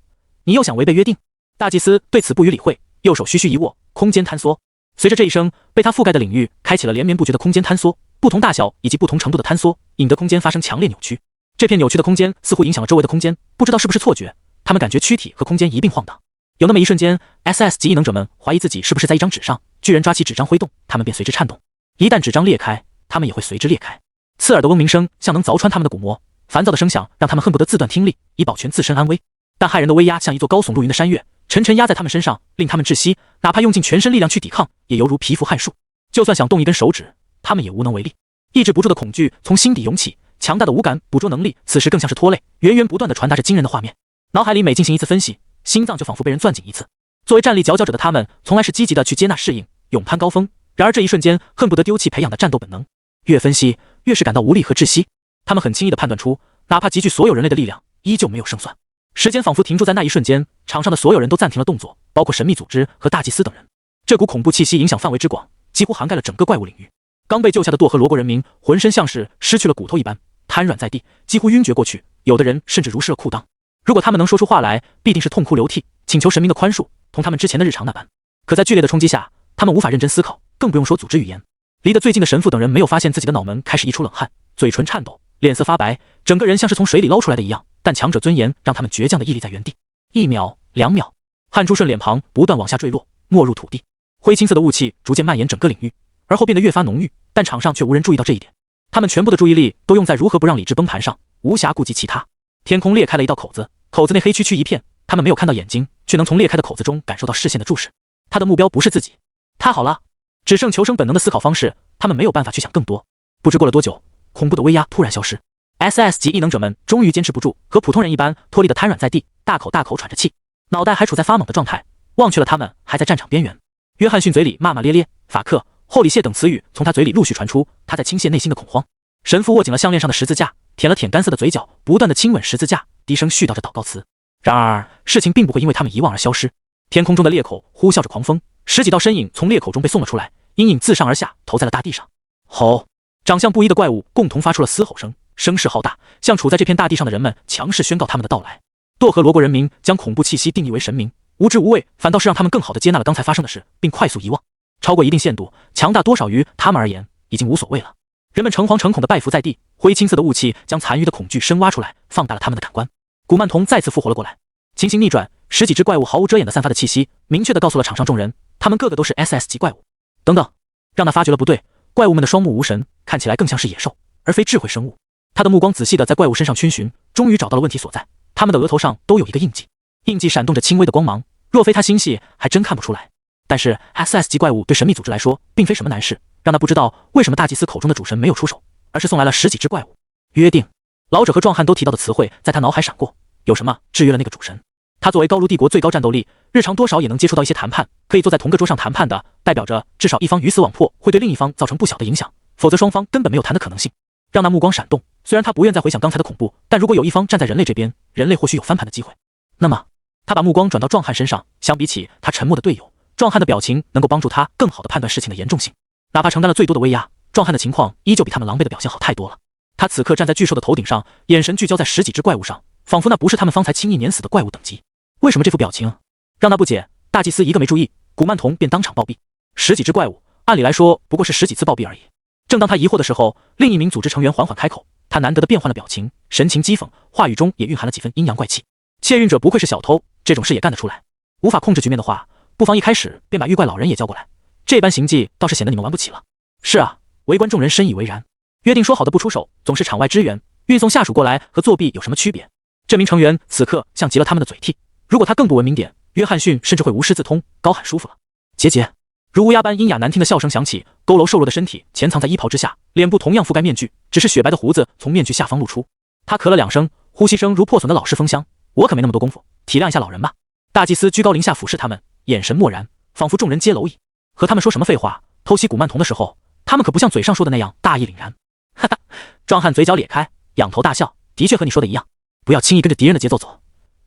你又想违背约定！”大祭司对此不予理会，右手徐徐一握，空间坍缩。随着这一声，被他覆盖的领域开启了连绵不绝的空间坍缩，不同大小以及不同程度的坍缩，引得空间发生强烈扭曲。这片扭曲的空间似乎影响了周围的空间，不知道是不是错觉，他们感觉躯体和空间一并晃荡。有那么一瞬间 ，SS 级异能者们怀疑自己是不是在一张纸上，巨人抓起纸张挥动，他们便随之颤动。一旦纸张裂开，他们也会随之裂开。刺耳的嗡鸣声像能凿穿他们的骨膜，烦躁的声响让他们恨不得自断听力，以保全自身安危。但骇人的威压像一座高耸入云的山岳，沉沉压在他们身上，令他们窒息，哪怕用尽全身力量去抵抗，也犹如蚍蜉撼树。就算想动一根手指，他们也无能为力。抑制不住的恐惧从心底涌起，强大的五感捕捉能力此时更像是拖累，源源不断地传达着惊人的画面。脑海里每进行一次分析，心脏就仿佛被人攥紧一次。作为战力佼佼者的他们，从来是积极的去接纳适应，勇攀高峰。然而这一瞬间，恨不得丢弃培养的战斗本能。越分析，越是感到无力和窒息。他们很轻易地判断出，哪怕集聚所有人类的力量，依旧没有胜算。时间仿佛停住在那一瞬间，场上的所有人都暂停了动作，包括神秘组织和大祭司等人。这股恐怖气息影响范围之广，几乎涵盖了整个怪物领域。刚被救下的舵和罗国人民，浑身像是失去了骨头一般，瘫软在地，几乎晕厥过去。有的人甚至如湿了裤裆。如果他们能说出话来，必定是痛哭流涕，请求神明的宽恕，同他们之前的日常那般。可在剧烈的冲击下，他们无法认真思考，更不用说组织语言。离得最近的神父等人没有发现自己的脑门开始溢出冷汗，嘴唇颤抖，脸色发白，整个人像是从水里捞出来的一样。但强者尊严让他们倔强的屹立在原地。1秒、2秒，汗珠顺脸庞不断往下坠落，没入土地。灰青色的雾气逐渐蔓延整个领域，而后变得越发浓郁，但场上却无人注意到这一点。他们全部的注意力都用在如何不让理智崩盘上，无暇顾及其他。天空裂开了一道口子，口子内黑黢黢一片，他们没有看到眼睛，却能从裂开的口子中感受到视线的注视。他的目标不是自己，太好了，只剩求生本能的思考方式，他们没有办法去想更多。不知过了多久，恐怖的威压突然消失。SS 级异能者们终于坚持不住，和普通人一般脱离的瘫软在地，大口大口喘着气，脑袋还处在发懵的状态，忘却了他们还在战场边缘。约翰逊嘴里骂骂咧咧，法克、后里谢等词语从他嘴里陆续传出，他在倾泻内心的恐慌。神父握紧了项链上的十字架，舔了舔干涩的嘴角，不断的亲吻十字架，低声絮叨着祷告词。然而事情并不会因为他们遗忘而消失。天空中的裂口呼啸着狂风，10几道身影从裂口中被送了出来，阴影自上而下投在了大地上。吼！长相不一的怪物共同发出了嘶吼声，声势浩大，向处在这片大地上的人们强势宣告他们的到来。堕和罗国人民将恐怖气息定义为神明，无知无畏反倒是让他们更好地接纳了刚才发生的事，并快速遗忘。超过一定限度，强大多少于他们而言已经无所谓了。人们诚惶诚恐地拜伏在地，灰青色的雾气将残余的恐惧深挖出来，放大了他们的感官。古曼童再次复活了过来，情形逆转，10几只怪物毫无遮掩地散发的气息，明确地告诉了场上众人，他们个个都是 SS 级怪物。等等，让他发觉了不对，怪物们的双目无神，看起来更像是野兽，而非智慧生物。他的目光仔细地在怪物身上逡巡，终于找到了问题所在。他们的额头上都有一个印记，印记闪动着轻微的光芒，若非他心细，还真看不出来。但是 SS 级怪物对神秘组织来说，并非什么难事，让他不知道为什么大祭司口中的主神没有出手，而是送来了10几只怪物。约定，老者和壮汉都提到的词汇在他脑海闪过，有什么制约了那个主神？他作为高卢帝国最高战斗力，日常多少也能接触到一些谈判，可以坐在同个桌上谈判的，代表着至少一方鱼死网破，会对另一方造成不小的影响，否则双方根本没有谈的可能性。让那目光闪动，虽然他不愿再回想刚才的恐怖，但如果有一方站在人类这边，人类或许有翻盘的机会。那么他把目光转到壮汉身上，相比起他沉默的队友，壮汉的表情能够帮助他更好地判断事情的严重性。哪怕承担了最多的威压，壮汉的情况依旧比他们狼狈的表现好太多了。他此刻站在巨兽的头顶上，眼神聚焦在10几只怪物上，仿佛那不是他们方才轻易碾死的怪物等级。为什么这副表情让他不解？大祭司一个没注意，古曼童便当场暴毙。10几只怪物，按理来说不过是10几次暴毙而已。正当他疑惑的时候，另一名组织成员缓缓开口，他难得的变换了表情，神情讥讽，话语中也蕴含了几分阴阳怪气。窃运者不愧是小偷，这种事也干得出来。无法控制局面的话，不妨一开始便把玉怪老人也叫过来，这般行迹倒是显得你们玩不起了。是啊，围观众人深以为然。约定说好的不出手，总是场外支援，运送下属过来和作弊有什么区别？这名成员此刻像极了他们的嘴替，如果他更不文明点，约翰逊甚至会无师自通，高喊舒服了。结节，如乌鸦般阴哑难听的笑声响起，佝偻瘦弱的身体潜藏在衣袍之下，脸部同样覆盖面具，只是雪白的胡子从面具下方露出。他咳了2声，呼吸声如破损的老式风箱。我可没那么多功夫，体谅一下老人吧。大祭司居高临下俯视他们，眼神漠然，仿佛众人皆蝼蚁。和他们说什么废话？偷袭古曼童的时候，他们可不像嘴上说的那样大义凛然。哈哈，壮汉嘴角咧开，仰头大笑，的确和你说的一样，不要轻易跟着敌人的节奏走。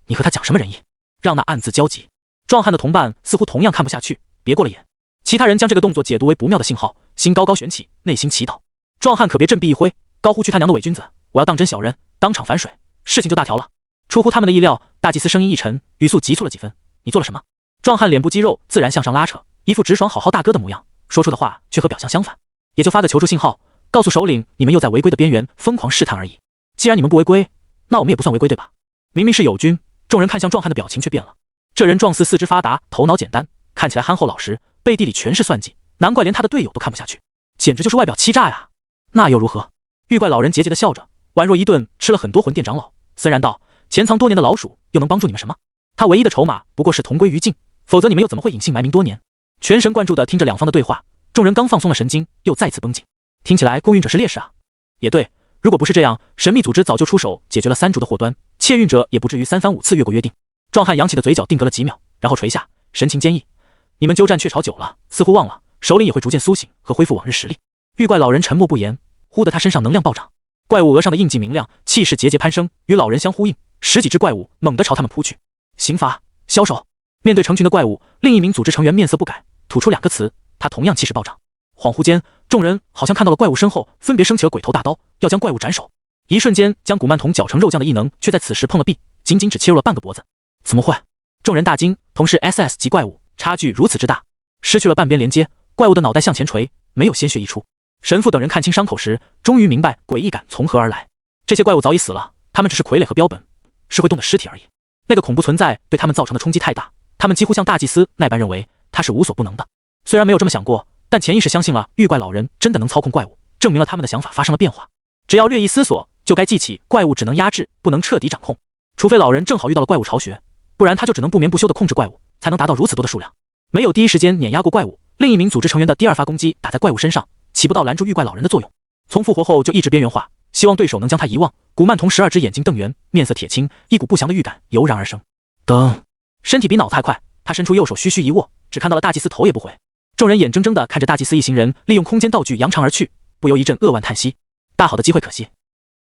你和他讲什么仁义？让那暗自焦急。壮汉的同伴似乎同样看不下去，别过了眼。其他人将这个动作解读为不妙的信号，心高高悬起，内心祈祷。壮汉可别振臂一挥，高呼去他娘的伪君子，我要当真小人，当场反水，事情就大条了。出乎他们的意料，大祭司声音一沉，语速急促了几分。你做了什么？壮汉脸部肌肉自然向上拉扯，一副直爽好好大哥的模样，说出的话却和表象相反。也就发个求助信号，告诉首领你们又在违规的边缘疯狂试探而已。既然你们不违规，那我们也不算违规对吧？明明是友军，众人看向壮汉的表情却变了。这人状似四肢发达，头脑简单，看起来憨厚老实，背地里全是算计，难怪连他的队友都看不下去，简直就是外表欺诈呀！那又如何？玉怪老人桀桀地笑着，宛若一顿吃了很多魂殿长老，森然道：潜藏多年的老鼠又能帮助你们什么？他唯一的筹码不过是同归于尽，否则你们又怎么会隐姓埋名多年？全神贯注地听着两方的对话，众人刚放松了神经，又再次绷紧。听起来共运者是劣势啊。也对，如果不是这样，神秘组织早就出手解决了三族的祸端，窃运者也不至于3番5次越过约定。壮汉扬起的嘴角定格了几秒，然后垂下，神情坚毅。你们鸠占鹊巢久了，似乎忘了首领也会逐渐苏醒和恢复往日实力。玉怪老人沉默不言，忽得他身上能量暴涨，怪物额上的印记明亮，气势节节攀升，与老人相呼应。10几只怪物猛地朝他们扑去。刑罚，消手！面对成群的怪物，另一名组织成员面色不改，吐出2个词，他同样气势暴涨。恍惚间，众人好像看到了怪物身后分别升起了鬼头大刀，要将怪物斩首。一瞬间，将古曼童搅成肉酱的异能却在此时碰了壁，仅仅只切入了半个脖子。怎么会？众人大惊，同是 SS 级怪物，差距如此之大，失去了半边连接，怪物的脑袋向前垂，没有鲜血溢出。神父等人看清伤口时，终于明白诡异感从何而来。这些怪物早已死了，他们只是傀儡和标本，是会动的尸体而已。那个恐怖存在对他们造成的冲击太大，他们几乎像大祭司那般认为他是无所不能的。虽然没有这么想过，但潜意识相信了玉怪老人真的能操控怪物，证明了他们的想法发生了变化。只要略一思索，就该记起怪物只能压制，不能彻底掌控。除非老人正好遇到了怪物巢穴，不然他就只能不眠不休地控制怪物，才能达到如此多的数量。没有第一时间碾压过怪物，另一名组织成员的第二发攻击打在怪物身上，起不到拦住玉怪老人的作用。从复活后就一直边缘化，希望对手能将他遗忘。古曼童12只眼睛瞪圆，面色铁青，一股不祥的预感油然而生。等，身体比脑子还快，他伸出右手虚虚一握，只看到了大祭司头也不回。众人眼睁睁地看着大祭司一行人利用空间道具扬长而去，不由一阵扼腕叹息。大好的机会可惜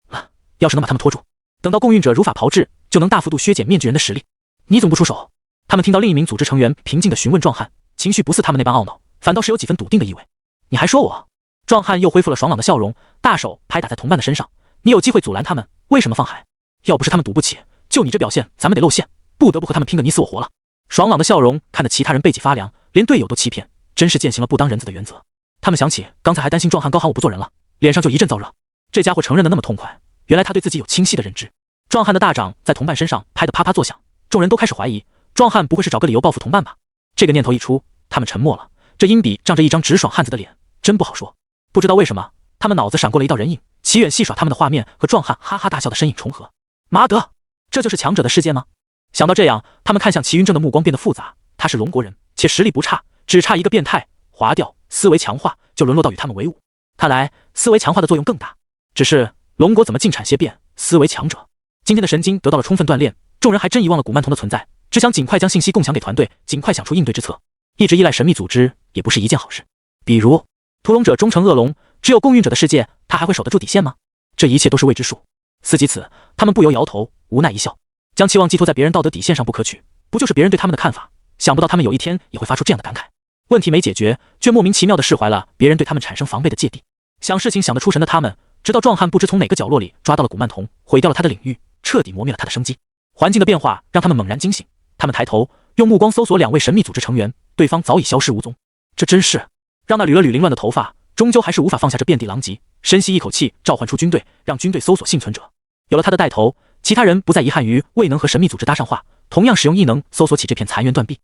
了，要是能把他们拖住，等到共运者如法炮制，就能大幅度削减面具人的实力。你怎么不出手？他们听到另一名组织成员平静地询问壮汉，情绪不似他们那般懊恼，反倒是有几分笃定的意味。你还说我？壮汉又恢复了爽朗的笑容，大手拍打在同伴的身上。你有机会阻拦他们，为什么放海？要不是他们赌不起，就你这表现，咱们得露馅，不得不和他们拼个你死我活了。爽朗的笑容看得其他人背脊发凉，连队友都欺骗，真是践行了不当人子的原则。他们想起刚才还担心壮汉高喊我不做人了，脸上就一阵燥热。这家伙承认的那么痛快，原来他对自己有清晰的认知。壮汉的大掌在同伴身上拍得啪啪作响，众人都开始怀疑壮汉不会是找个理由报复同伴吧？这个念头一出，他们沉默了。这阴笔仗着一张直爽汉子的脸，真不好说。不知道为什么，他们脑子闪过了一道人影，齐远戏耍他们的画面和壮汉哈哈大笑的身影重合。妈的，这就是强者的世界吗？想到这样，他们看向齐云正的目光变得复杂。他是龙国人，且实力不差，只差一个变态划掉，思维强化就沦落到与他们为伍。看来思维强化的作用更大。只是龙国怎么尽产邪变，思维强者？今天的神经得到了充分锻炼，众人还真遗忘了古曼童的存在，只想尽快将信息共享给团队，尽快想出应对之策。一直依赖神秘组织也不是一件好事。比如屠龙者终成恶龙，只有共运者的世界，他还会守得住底线吗？这一切都是未知数。思及此，他们不由摇头，无奈一笑。将期望寄托在别人道德底线上不可取，不就是别人对他们的看法？想不到他们有一天也会发出这样的感慨。问题没解决，却莫名其妙地释怀了别人对他们产生防备的芥蒂。想事情想得出神的他们，直到壮汉不知从哪个角落里抓到了古曼童，毁掉了他的领域，彻底磨灭了他的生机。环境的变化让他们猛然惊醒，他们抬头用目光搜索两位神秘组织成员，对方早已消失无踪。这真是让那捋了捋凌乱的头发，终究还是无法放下这遍地狼藉。深吸一口气，召唤出军队，让军队搜索幸存者。有了他的带头，其他人不再遗憾于未能和神秘组织搭上话，同样使用异能搜索起这片残垣断壁。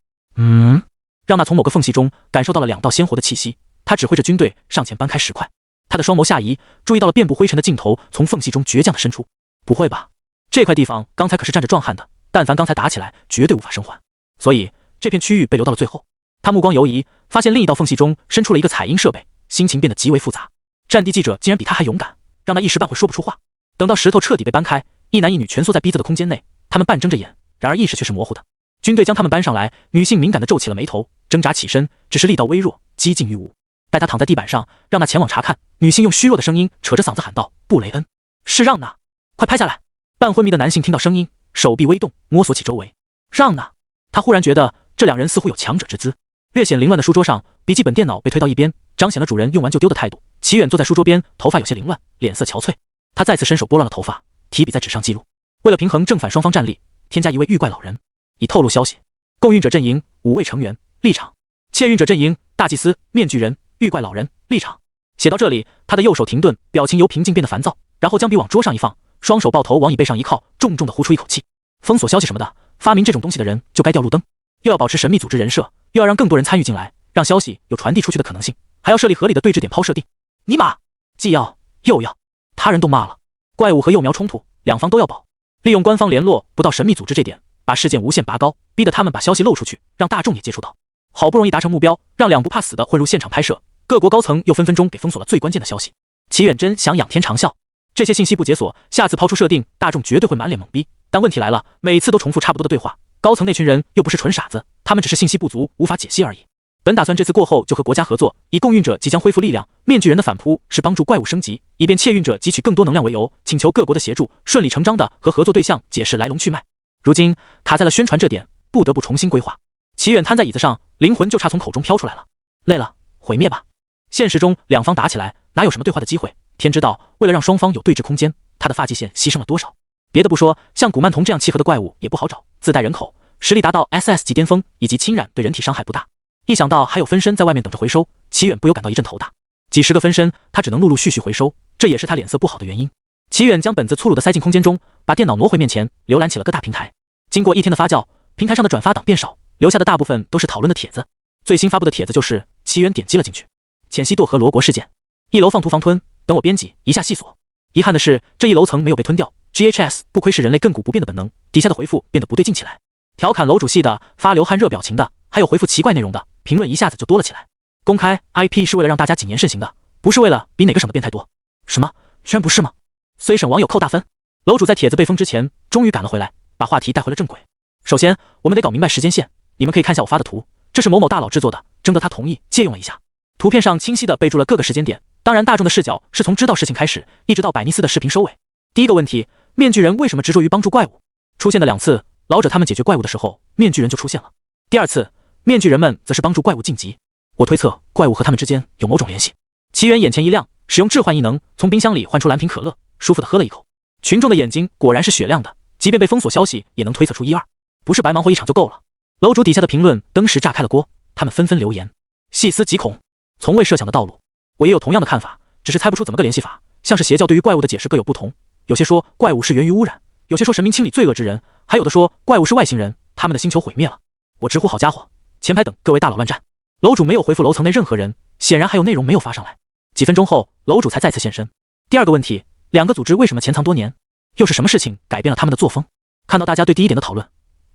让那从某个缝隙中感受到了两道鲜活的气息，他指挥着军队上前搬开石块。他的双眸下移，注意到了遍布灰尘的镜头从缝隙中倔强地伸出。不会吧，这块地方刚才可是站着壮汉的，但凡刚才打起来，绝对无法生还。所以这片区域被留到了最后。他目光游移，发现另一道缝隙中伸出了一个采音设备，心情变得极为复杂。战地记者竟然比他还勇敢，让他一时半会说不出话。等到石头彻底被搬开，一男一女蜷缩在逼仄的空间内，他们半睁着眼，然而意识却是模糊的。军队将他们搬上来，女性敏感地皱起了眉头，挣扎起身，只是力道微弱，几近于无。待他躺在地板上，让他前往查看，女性用虚弱的声音扯着嗓子喊道：“布雷恩，是让呢，快拍下来！”半昏迷的男性听到声音，手臂微动，摸索起周围。让呢？他忽然觉得这两人似乎有强者之姿。略显凌乱的书桌上，笔记本电脑被推到一边，彰显了主人用完就丢的态度。齐远坐在书桌边，头发有些凌乱，脸色憔悴。他再次伸手拨乱了头发，提笔在纸上记录。为了平衡正反双方战力，添加一位玉怪老人。已透露消息，共运者阵营5位成员立场，窃运者阵营大祭司、面具人、玉怪老人立场。写到这里，他的右手停顿，表情由平静变得烦躁，然后将笔往桌上一放，双手抱头往椅背上一靠，重重地呼出一口气。封锁消息什么的，发明这种东西的人就该掉路灯。又要保持神秘组织人设，又要让更多人参与进来，让消息有传递出去的可能性，还要设立合理的对峙点抛设定。尼玛，既要又要，他人都骂了。怪物和幼苗冲突，两方都要保，利用官方联络不到神秘组织这点，把事件无限拔高，逼得他们把消息漏出去，让大众也接触到。好不容易达成目标，让两不怕死的混入现场拍摄，各国高层又分分钟给封锁了最关键的消息。齐远真想仰天长啸，这些信息不解锁，下次抛出设定，大众绝对会满脸懵逼。但问题来了，每次都重复差不多的对话，高层那群人又不是纯傻子，他们只是信息不足，无法解析而已。本打算这次过后就和国家合作，以共运者即将恢复力量，面具人的反扑是帮助怪物升级，以便窃运者汲取更多能量为由，请求各国的协助，顺理成章的和合作对象解释来龙去脉。如今卡在了宣传这点，不得不重新规划。齐远瘫在椅子上，灵魂就差从口中飘出来了。累了，毁灭吧。现实中两方打起来，哪有什么对话的机会？天知道，为了让双方有对峙空间，他的发际线牺牲了多少。别的不说，像古曼童这样契合的怪物也不好找，自带人口，实力达到 SS 级巅峰，以及侵染对人体伤害不大。一想到还有分身在外面等着回收，齐远不由感到一阵头大。几十个分身，他只能陆陆续续回收，这也是他脸色不好的原因。齐远将本子粗鲁地塞进空间中，把电脑挪回面前，浏览起了各大平台。经过一天的发酵，平台上的转发档变少，留下的大部分都是讨论的帖子。最新发布的帖子就是齐远点击了进去，浅溪渡河罗国事件，1楼放图防吞，等我编辑一下细锁。遗憾的是，这一楼层没有被吞掉。GHS 不愧是人类亘古不变的本能，底下的回复变得不对劲起来。调侃楼主系的，发流汗热表情的，还有回复奇怪内容的，评论一下子就多了起来。公开 IP 是为了让大家谨言慎行的，不是为了比哪个省的变态多。什么？居然不是吗？虽省网友扣大分。楼主在帖子被封之前，终于赶了回来，把话题带回了正轨。首先，我们得搞明白时间线。你们可以看下我发的图，这是某某大佬制作的，征得他同意借用了一下。图片上清晰地备注了各个时间点，当然大众的视角是从知道事情开始，一直到百尼斯的视频收尾。第一个问题，面具人为什么执着于帮助怪物？出现的2次，老者他们解决怪物的时候，面具人就出现了。第2次，面具人们则是帮助怪物晋级。我推测怪物和他们之间有某种联系。齐远眼前一亮，使用置换异能，从冰箱里换出蓝瓶可乐，舒服地喝了一口。群众的眼睛果然是雪亮的，即便被封锁消息，也能推测出1、2，不是白忙活一场就够了。楼主底下的评论登时炸开了锅，他们纷纷留言，细思极恐，从未设想的道路。我也有同样的看法，只是猜不出怎么个联系法。像是邪教对于怪物的解释各有不同，有些说怪物是源于污染，有些说神明清理罪恶之人，还有的说怪物是外星人，他们的星球毁灭了。我直呼好家伙，前排等各位大佬乱战。楼主没有回复楼层内任何人，显然还有内容没有发上来。几分钟后，楼主才再次现身。第2个问题，2个组织为什么潜藏多年？又是什么事情改变了他们的作风？看到大家对第1点的讨论，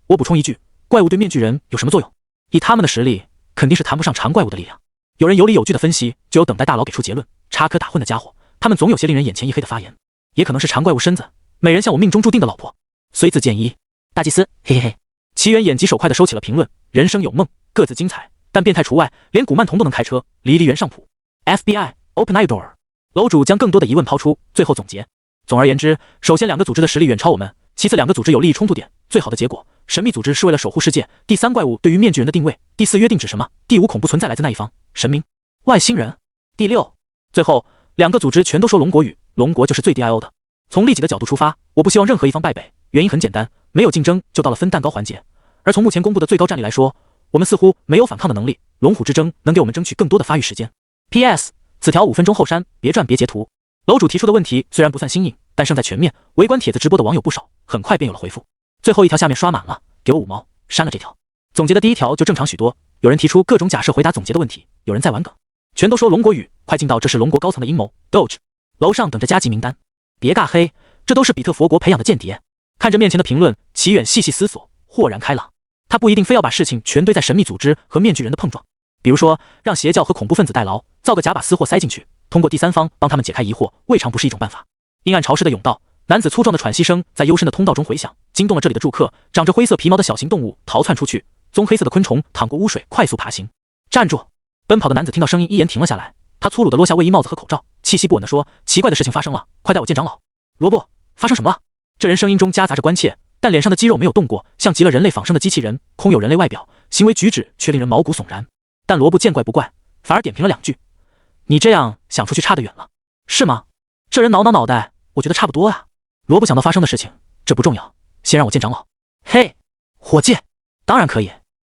我补充一句，怪物对面具人有什么作用？以他们的实力，肯定是谈不上长怪物的力量。有人有理有据的分析，就有等待大佬给出结论。插科打诨的家伙，他们总有些令人眼前一黑的发言，也可能是长怪物身子，美人像我命中注定的老婆。虽自见一大祭司，嘿嘿嘿。齐远眼疾手快地收起了评论，人生有梦，各自精彩，但变态除外，连古曼童都能开车，离原上谱。FBI Open Your Door。楼主将更多的疑问抛出，最后总结。总而言之，首先2个组织的实力远超我们，其次2个组织有利益冲突点，最好的结果，神秘组织是为了守护世界，第3怪物对于面具人的定位，第4约定指什么，第5恐怖存在来自那一方，神明、外星人，第6。最后2个组织全都说龙国语，龙国就是最 DIO 的。从利己的角度出发，我不希望任何一方败北，原因很简单，没有竞争就到了分蛋糕环节。而从目前公布的最高战力来说，我们似乎没有反抗的能力，龙虎之争能给我们争取更多的发育时间。PS 此条5分钟后删，别转别截图。楼主提出的问题虽然不算新颖，但胜在全面，围观帖子直播的网友不少，很快便有了回复。最后一条下面刷满了，给我5毛，删了这条。总结的第1条就正常许多，有人提出各种假设回答总结的问题，有人在玩梗，全都说龙国语，快进到这是龙国高层的阴谋 Doge， 楼上等着加急名单。别尬黑，这都是比特佛国培养的间谍。看着面前的评论，齐远细细思索，豁然开朗。他不一定非要把事情全堆在神秘组织和面具人的碰撞，比如说让邪教和恐怖分子代劳，造个假把私货塞进去，通过第3方帮他们解开疑惑，未尝不是一种办法。阴暗潮湿的甬道，男子粗壮的喘息声在幽深的通道中回响，惊动了这里的住客。长着灰色皮毛的小型动物逃窜出去，棕黑色的昆虫淌过污水快速爬行。站住！奔跑的男子听到声音一言停了下来，他粗鲁地落下卫衣帽子和口罩，气息不稳地说，奇怪的事情发生了，快带我见长老。萝卜，发生什么了？这人声音中夹杂着关切，但脸上的肌肉没有动过，像极了人类仿生的机器人，空有人类外表，行为举止却令人毛骨悚然。但萝卜见怪不怪，反而点评了2句，你这样想出去差得远了，是吗？这人挠挠脑袋，我觉得差不多啊。萝卜想到发生的事情，这不重要，先让我见长老。嘿，火箭，当然可以。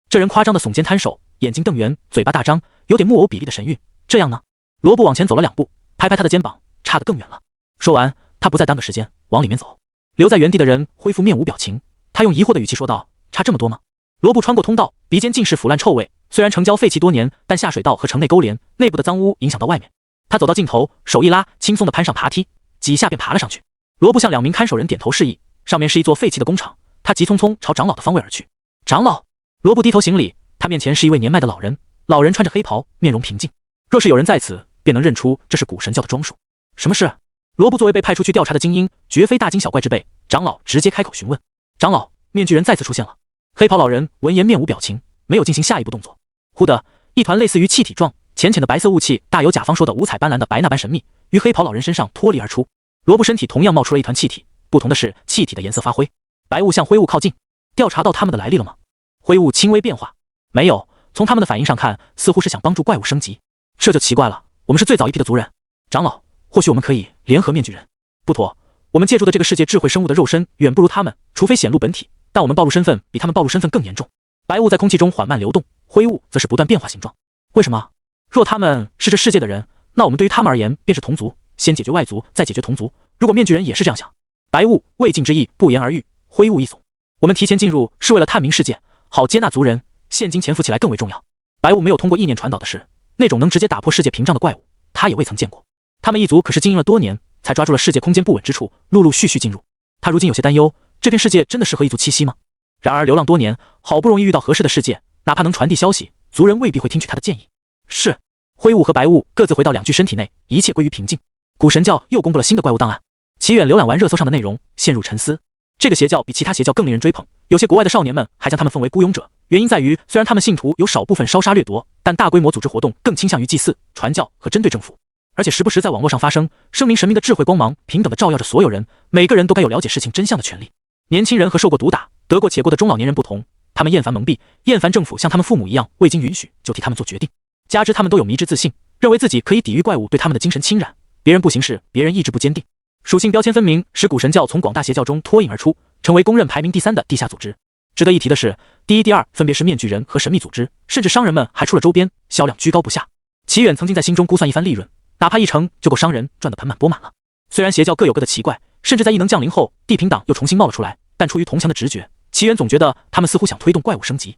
这人夸张的耸肩摊手，眼睛瞪圆，嘴巴大张，有点木偶比例的神韵。这样呢？萝卜往前走了2步，拍拍他的肩膀，差得更远了。说完，他不再耽搁时间，往里面走。留在原地的人恢复面无表情，他用疑惑的语气说道，差这么多吗？萝卜穿过通道，鼻尖尽是腐烂臭味，虽然城郊废弃多年，但下水道和城内勾连，内部的脏污影响到外面。他走到尽头，手一拉，轻松地攀上爬梯，几下便爬了上去。萝卜向2名看守人点头示意，上面是一座废弃的工厂，他急匆匆朝长老的方位而去。长老，萝卜低头行礼，他面前是一位年迈的老人，老人穿着黑袍，面容平静，若是有人在此，便能认出这是古神教的装束。什么事？萝卜作为被派出去调查的精英，绝非大惊小怪之辈，长老直接开口询问。长老，面具人再次出现了。黑袍老人闻言面无表情，没有进行下一步动作。忽的一团类似于气体状浅浅的白色雾气，大有甲方说的五彩斑斓的白那般神秘，于黑袍老人身上脱离而出。萝卜身体同样冒出了一团气体，不同的是气体的颜色发灰，白雾向灰雾靠近。调查到他们的来历了吗？灰雾轻微变化，没有，从他们的反应上看，似乎是想帮助怪物升级。这就奇怪了，我们是最早一批的族人。长老，或许我们可以联合面具人。不妥，我们借助的这个世界智慧生物的肉身远不如他们，除非显露本体，但我们暴露身份比他们暴露身份更严重。白雾在空气中缓慢流动，灰雾则是不断变化形状。为什么？若他们是这世界的人，那我们对于他们而言便是同族，先解决外族，再解决同族。如果面具人也是这样想，白雾未尽之意不言而喻，灰雾一耸。我们提前进入是为了探明世界，好接纳族人，现今潜伏起来更为重要。白雾没有通过意念传导的是，那种能直接打破世界屏障的怪物，他也未曾见过。他们一族可是经营了多年，才抓住了世界空间不稳之处，陆续进入。他如今有些担忧，这片世界真的适合一族栖息吗？然而流浪多年，好不容易遇到合适的世界，哪怕能传递消息，族人未必会听取他的建议。是。灰雾和白雾各自回到两具身体内，一切归于平静。古神教又公布了新的怪物档案。齐远浏览完热搜上的内容，陷入沉思。这个邪教比其他邪教更令人追捧，有些国外的少年们还将他们奉为孤勇者。原因在于，虽然他们信徒有少部分烧杀掠夺，但大规模组织活动更倾向于祭祀、传教和针对政府，而且时不时在网络上发声，声明神明的智慧光芒平等地照耀着所有人，每个人都该有了解事情真相的权利。年轻人和受过毒打、得过且过的中老年人不同，他们厌烦蒙蔽，厌烦政府像他们父母一样未经允许就替他们做决定。加之他们都有迷之自信，认为自己可以抵御怪物对他们的精神侵染，别人不行事，别人意志不坚定，属性标签分明，使古神教从广大邪教中脱颖而出，成为公认排名第3的地下组织。值得一提的是，第1、第2分别是面具人和神秘组织，甚至商人们还出了周边，销量居高不下。齐远曾经在心中估算一番利润，哪怕1成就够商人赚得盆满钵满了。虽然邪教各有各的奇怪，甚至在异能降临后，地平党又重新冒了出来，但出于铜墙的直觉，齐远总觉得他们似乎想推动怪物升级。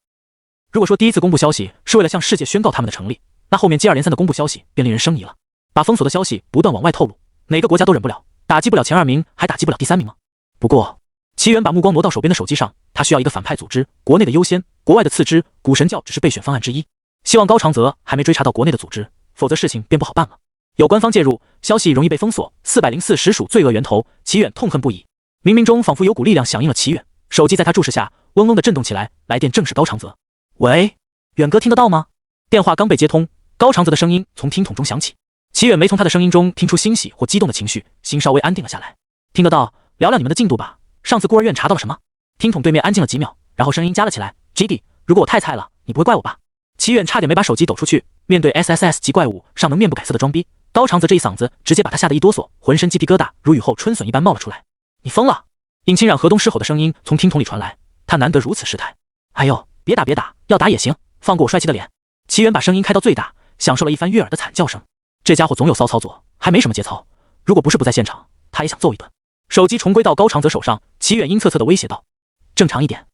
如果说第一次公布消息是为了向世界宣告他们的成立，那后面接二连三的公布消息便令人生疑了。把封锁的消息不断往外透露，哪个国家都忍不了，打击不了前2名，还打击不了第3名吗？不过，齐远把目光挪到手边的手机上，他需要一个反派组织，国内的优先，国外的次之，古神教只是备选方案之一。希望高长泽还没追查到国内的组织，否则事情便不好办了。有官方介入，消息容易被封锁，404实属罪恶源头，齐远痛恨不已。冥冥中仿佛有股力量响应了齐远，手机在他注视下嗡嗡地震动起来，来电正是高长泽。喂，远哥听得到吗？电话刚被接通，高长泽的声音从听筒中响起。齐远没从他的声音中听出欣喜或激动的情绪，心稍微安定了下来。听得到，聊聊你们的进度吧。上次孤儿院查到了什么？听筒对面安静了几秒，然后声音加了起来。GD， 如果我太菜了，你不会怪我吧？齐远差点没把手机抖出去。面对 SSS 级怪物尚能面不改色的装逼，高长泽这一嗓子直接把他吓得一哆嗦，浑身鸡皮疙瘩如雨后春笋一般冒了出来。你疯了！尹清冉河东狮吼的声音从听筒里传来，他难得如此失态。哎呦，别打，要打也行，放过我帅气的脸。齐远把声音开到最大，享受了一番悦耳的惨叫声。这家伙总有骚操作，还没什么节操。如果不是不在现场，他也想揍一顿。手机重归到高长泽手上，齐远阴恻恻地威胁道：“正常一点。”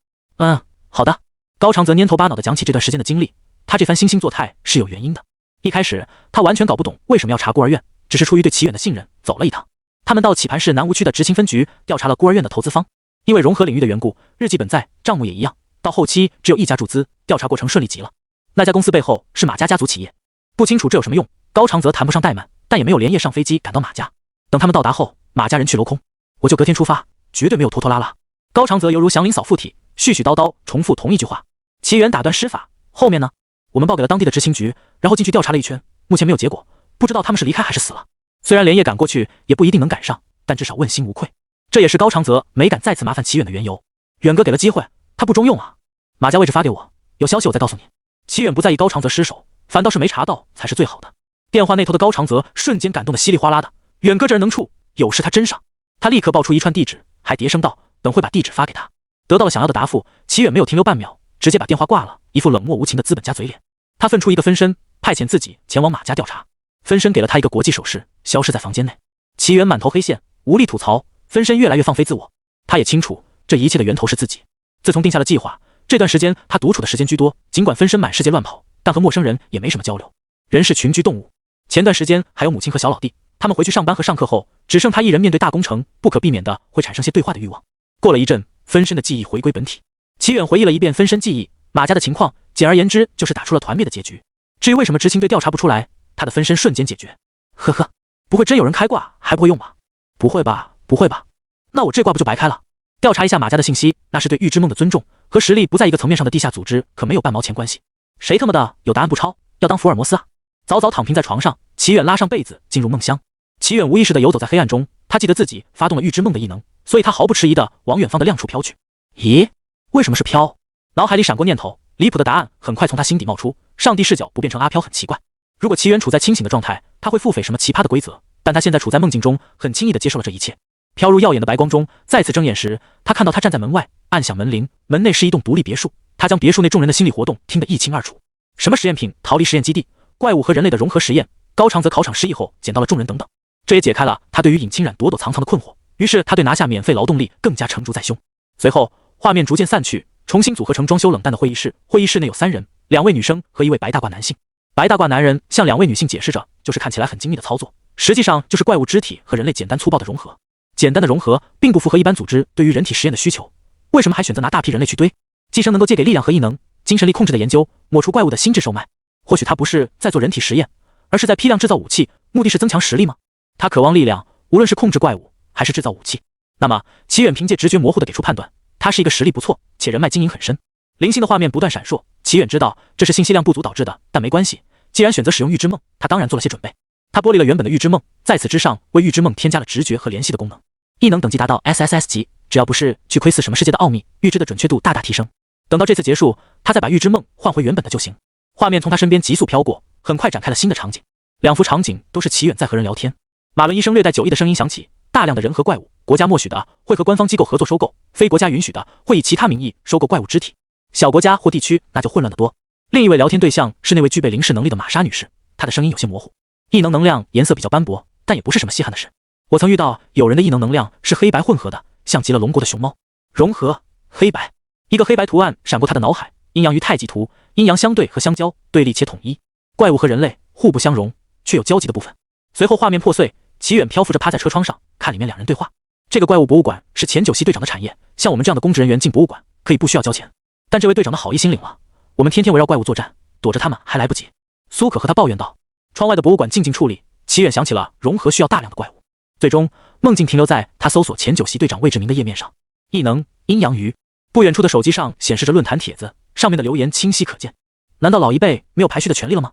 好的。高长泽蔫头巴脑地讲起这段时间的经历，他这番惺惺作态是有原因的。一开始他完全搞不懂为什么要查孤儿院，只是出于对齐远的信任，走了一趟。他们到棋盘市南吴区的执勤分局调查了孤儿院的投资方，因为融合领域的缘故，日记本在，账目也一样。到后期只有一家注资，调查过程顺利极了。那家公司背后是马家家族企业，不清楚这有什么用。高长泽谈不上怠慢，但也没有连夜上飞机赶到马家。等他们到达后，马家人去楼空，我就隔天出发，绝对没有拖拖拉拉。高长泽犹如祥林嫂附体，絮絮叨叨重复同一句话。齐远打断施法，后面呢？我们报给了当地的执勤局，然后进去调查了一圈，目前没有结果，不知道他们是离开还是死了。虽然连夜赶过去，也不一定能赶上，但至少问心无愧。这也是高长泽没敢再次麻烦齐远的缘由。远哥给了机会，他不中用啊。马家位置发给我，有消息我再告诉你。齐远不在意高长泽失手，反倒是没查到才是最好的。电话那头的高长泽瞬间感动得稀里哗啦的，远哥这人能处，有事他真上。他立刻报出一串地址，还叠声道等会把地址发给他。得到了想要的答复，齐远没有停留半秒，直接把电话挂了，一副冷漠无情的资本家嘴脸。他分出一个分身，派遣自己前往马家调查。分身给了他一个国际手势，消失在房间内。齐远满头黑线，无力吐槽，分身越来越放飞自我。他也清楚这一切的源头是自己。自从定下了计划，这段时间他独处的时间居多，尽管分身满世界乱跑，但和陌生人也没什么交流。人是群居动物，前段时间还有母亲和小老弟，他们回去上班和上课后，只剩他一人面对大工程，不可避免的会产生些对话的欲望。过了一阵，分身的记忆回归本体。齐远回忆了一遍分身记忆，马家的情况，简而言之就是打出了团灭的结局。至于为什么执勤队调查不出来，他的分身瞬间解决。呵呵，不会真有人开挂还不会用吧？不会吧，那我这挂不就白开了？调查一下马家的信息，那是对预知梦的尊重，和实力不在一个层面上的地下组织可没有半毛钱关系。谁他妈的有答案不抄，要当福尔摩斯啊？早早躺平在床上，齐远拉上被子进入梦乡。齐远无意识地游走在黑暗中，他记得自己发动了预知梦的异能，所以他毫不迟疑地往远方的亮处飘去。咦，为什么是飘？脑海里闪过念头，离谱的答案很快从他心底冒出。上帝视角不变成阿飘很奇怪。如果齐远处在清醒的状态，他会腹诽什么奇葩的规则，但他现在处在梦境中，很轻易地接受了这一切。飘入耀眼的白光中，再次睁眼时，他看到他站在门外，按响门铃，门内是一栋独立别墅。他将别墅内众人的心理活动听得一清二楚。什么实验品？逃离实验基地，怪物和人类的融合实验。高长则考场失忆后捡到了众人等等，这也解开了他对于尹清冉躲躲藏藏的困惑。于是他对拿下免费劳动力更加成竹在胸。随后画面逐渐散去，重新组合成装修冷淡的会议室。会议室内有3人，2位女生和1位白大褂男性。白大褂男人向2位女性解释着，就是看起来很精密的操作，实际上就是怪物肢体和人类简单粗暴的融合。简单的融合并不符合一般组织对于人体实验的需求，为什么还选择拿大批人类去堆？寄生能够借给力量和异能、精神力控制的研究，抹除怪物的心智受脉。或许他不是在做人体实验，而是在批量制造武器，目的是增强实力吗？他渴望力量，无论是控制怪物还是制造武器。那么齐远凭借直觉模糊地给出判断，他是一个实力不错且人脉经营很深。灵性的画面不断闪烁，齐远知道这是信息量不足导致的，但没关系，既然选择使用预知梦，他当然做了些准备。他剥离了原本的预知梦，在此之上为预知梦添加了直觉和联系的功能，异能等级达到 SSS 级，只要不是去窥伺什么世界的奥秘，预知的准确度大大提升。等到这次结束，他再把预知梦换回原本的就行。画面从他身边急速飘过，很快展开了新的场景。2幅场景都是齐远在和人聊天。马伦医生略带酒意的声音响起，大量的人和怪物，国家默许的会和官方机构合作收购，非国家允许的会以其他名义收购怪物肢体。小国家或地区那就混乱得多。另一位聊天对象是那位具备灵视能力的玛莎女士，她的声音有些模糊，异能能量颜色比较斑驳，但也不是什么稀罕的事。我曾遇到有人的异能能量是黑白混合的，像极了龙国的熊猫。融合黑白，一个黑白图案闪过他的脑海，阴阳鱼太极图，阴阳相对和相交，对立且统一。怪物和人类互不相容，却有交集的部分。随后画面破碎，齐远漂浮着趴在车窗上，看里面2人对话。这个怪物博物馆是前9系队长的产业，像我们这样的公职人员进博物馆可以不需要交钱，但这位队长的好意心领了，我们天天围绕怪物作战，躲着他们还来不及。苏可和他抱怨道。窗外的博物馆静静矗立，齐远想起了融合需要大量的怪物。最终梦境停留在他搜索前9系队长魏志明的页面上。异能阴阳鱼，不远处的手机上显示着论坛帖子，上面的留言清晰可见。难道老一辈没有排序的权利了吗？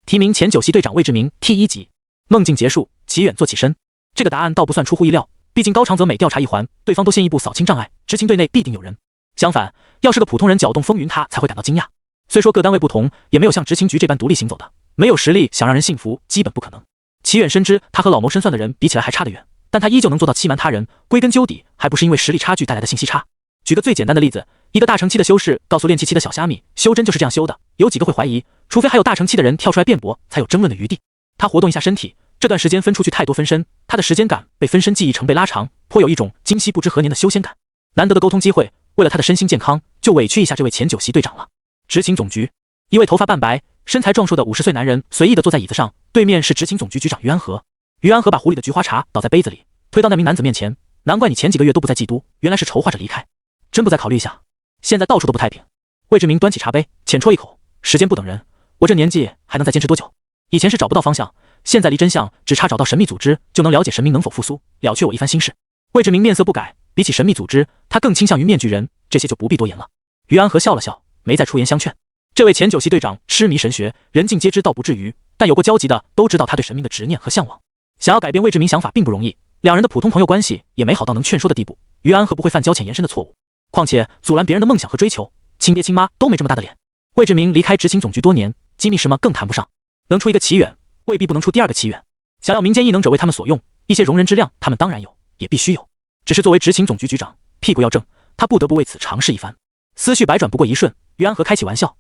提名前9系队长魏志明 T1级。梦境结束，齐远坐起身。这个答案倒不算出乎意料，毕竟高长泽每调查一环，对方都先一步扫清障碍，知情队内必定有人。相反，要是个普通人搅动风云，他才会感到惊讶。虽说各单位不同，也没有像执勤局这般独立行走的，没有实力想让人信服基本不可能。齐远深知他和老谋深算的人比起来还差得远，但他依旧能做到欺瞒他人，归根究底还不是因为实力差距带来的信息差。举个最简单的例子，一个大成期的修士告诉炼气期的小虾米，修真就是这样修的，有几个会怀疑？除非还有大成期的人跳出来辩驳，才有争论的余地。他活动一下身体，这段时间分出去太多分身，他的时间感被分身记忆成被拉长，颇有一种今夕不知何年的修仙感。难得的沟通机会，为了他的身心健康，就委屈一下这位前9系队长了。执勤总局，一位头发半白、身材壮硕的50岁男人随意地坐在椅子上，对面是执勤总局局长于安和。于安和把壶里的菊花茶倒在杯子里，推到那名男子面前。难怪你前几个月都不在冀都，原来是筹划着离开。真不再考虑一下？现在到处都不太平。魏志明端起茶杯，浅啜一口。时间不等人，我这年纪还能再坚持多久？以前是找不到方向，现在离真相只差找到神秘组织，就能了解神明能否复苏，了却我一番心事。魏志明面色不改，比起神秘组织，他更倾向于面具人，这些就不必多言了。于安和笑了笑，没再出言相劝。这位前9系队长痴迷神学，人尽皆知倒不至于，但有过交集的都知道他对神明的执念和向往。想要改变魏志明想法并不容易，两人的普通朋友关系也没好到能劝说的地步。于安和不会犯交浅言深的错误，况且阻拦别人的梦想和追求，亲爹亲妈都没这么大的脸。魏志明离开执勤总局多年，机密什么更谈不上，能出一个齐远，未必不能出第2个齐远。想要民间异能者为他们所用，一些容人之量他们当然有，也必须有。只是作为执勤总局局长，屁股要正，他不得不为此尝试一番。思绪百转不过一瞬，于安和开起玩笑：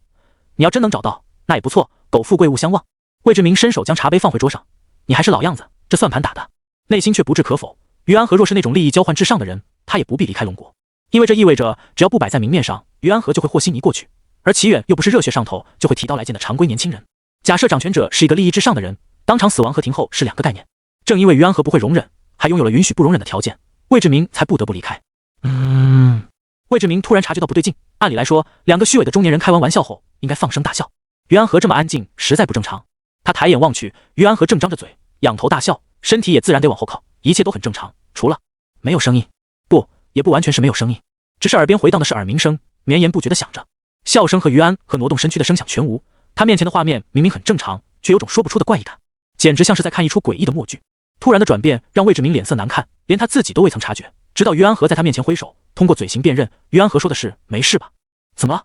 你要真能找到，那也不错，苟富贵勿相忘。魏志明伸手将茶杯放回桌上，你还是老样子，这算盘打的。内心却不置可否。于安和若是那种利益交换至上的人，他也不必离开龙国，因为这意味着只要不摆在明面上，于安和就会和稀泥过去。而齐远又不是热血上头就会提刀来剑的常规年轻人。假设掌权者是一个利益至上的人，当场死亡和停后是2个概念。正因为于安和不会容忍，还拥有了允许不容忍的条件，魏志明才不得不离开。魏志明突然察觉到不对劲，按理来说，2个虚伪的中年人开完玩笑后应该放声大笑。于安和这么安静实在不正常。他抬眼望去，于安和正张着嘴仰头大笑，身体也自然得往后靠，一切都很正常，除了没有声音。不，也不完全是没有声音，只是耳边回荡的是耳鸣声，绵延不绝地响着。笑声和于安和挪动身躯的声响全无。他面前的画面明明很正常，却有种说不出的怪异感，简直像是在看一出诡异的默剧。突然的转变让魏志明脸色难看，连他自己都未曾察觉，直到于安和在他面前挥手，通过嘴型辨认，于安和说的是没事吧？怎么了？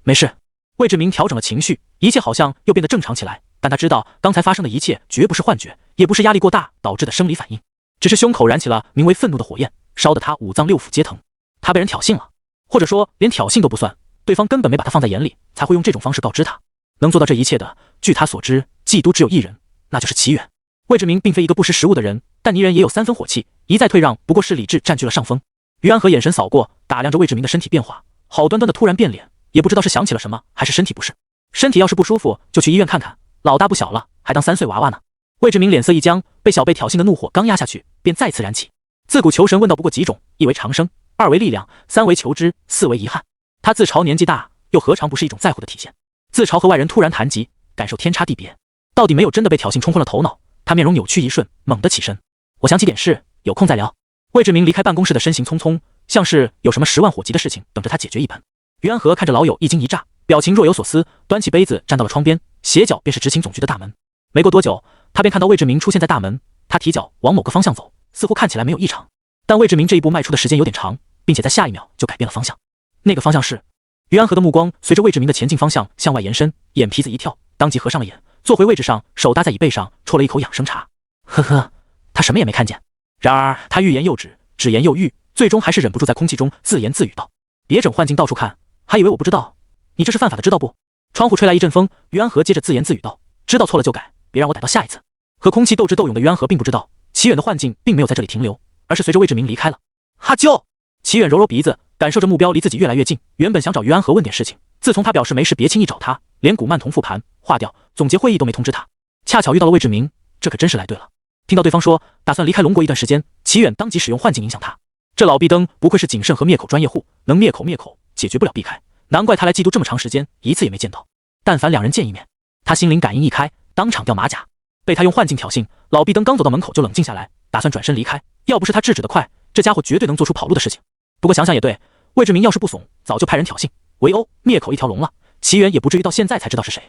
没事。魏志明调整了情绪，一切好像又变得正常起来，但他知道刚才发生的一切绝不是幻觉，也不是压力过大导致的生理反应，只是胸口燃起了名为愤怒的火焰，烧得他5脏6腑皆疼。他被人挑衅了，或者说连挑衅都不算，对方根本没把他放在眼里，才会用这种方式告知他。能做到这一切的，据他所知，冀都只有1人，那就是齐远。魏志明并非一个不识时务的人，但泥人也有3分火气，一再退让不过是理智占据了上风。于安和眼神扫过，打量着魏志明的身体变化，好端端的突然变脸，也不知道是想起了什么，还是身体不适。身体要是不舒服，就去医院看看，老大不小了，还当3岁娃娃呢。魏志明脸色一僵，被小贝挑衅的怒火刚压下去，便再次燃起。自古求神问道不过几种，一为长生，2为力量，3为求知，4为遗憾。他自嘲年纪大，又何尝不是一种在乎的体现？自嘲和外人突然谈及，感受天差地别。到底没有真的被挑衅冲昏了头脑，他面容扭曲一瞬，猛地起身。我想起点事，有空再聊。魏志明离开办公室的身形匆匆，像是有什么10万火急的事情等着他解决一般。于安和看着老友一惊一乍，表情若有所思，端起杯子站到了窗边，斜角便是执勤总局的大门。没过多久，他便看到魏志明出现在大门，他提脚往某个方向走，似乎看起来没有异常。但魏志明这一步迈出的时间有点长，并且在下一秒就改变了方向。那个方向是……于安和的目光随着魏志明的前进方向向外延伸，眼皮子一跳，当即合上了眼，坐回位置上，手搭在椅背上，啜了一口养生茶。呵呵，他什么也没看见。然而他欲言又止，止言又欲，最终还是忍不住在空气中自言自语道：“别整幻境到处看，还以为我不知道？你这是犯法的，知道不？”窗户吹来一阵风，于安和接着自言自语道：“知道错了就改，别让我逮到下一次。”和空气斗智斗勇的于安和并不知道，齐远的幻境并没有在这里停留，而是随着魏志明离开了。哈啾！齐远揉揉鼻子，感受着目标离自己越来越近。原本想找于安和问点事情，自从他表示没事别轻易找他，连古曼童复盘、划掉、总结会议都没通知他。恰巧遇到了魏志明，这可真是来对了。听到对方说打算离开龙国一段时间，齐远当即使用幻境影响他。这老壁灯不愧是谨慎和灭口专业户，能灭口灭口，解决不了避开。难怪他来嫉妒这么长时间，一次也没见到。但凡两人见一面，他心灵感应一开，当场掉马甲。被他用幻境挑衅，老壁灯刚走到门口就冷静下来，打算转身离开。要不是他制止得快，这家伙绝对能做出跑路的事情。不过想想也对，魏志明要是不怂，早就派人挑衅、围殴、灭口一条龙了，齐远也不至于到现在才知道是谁。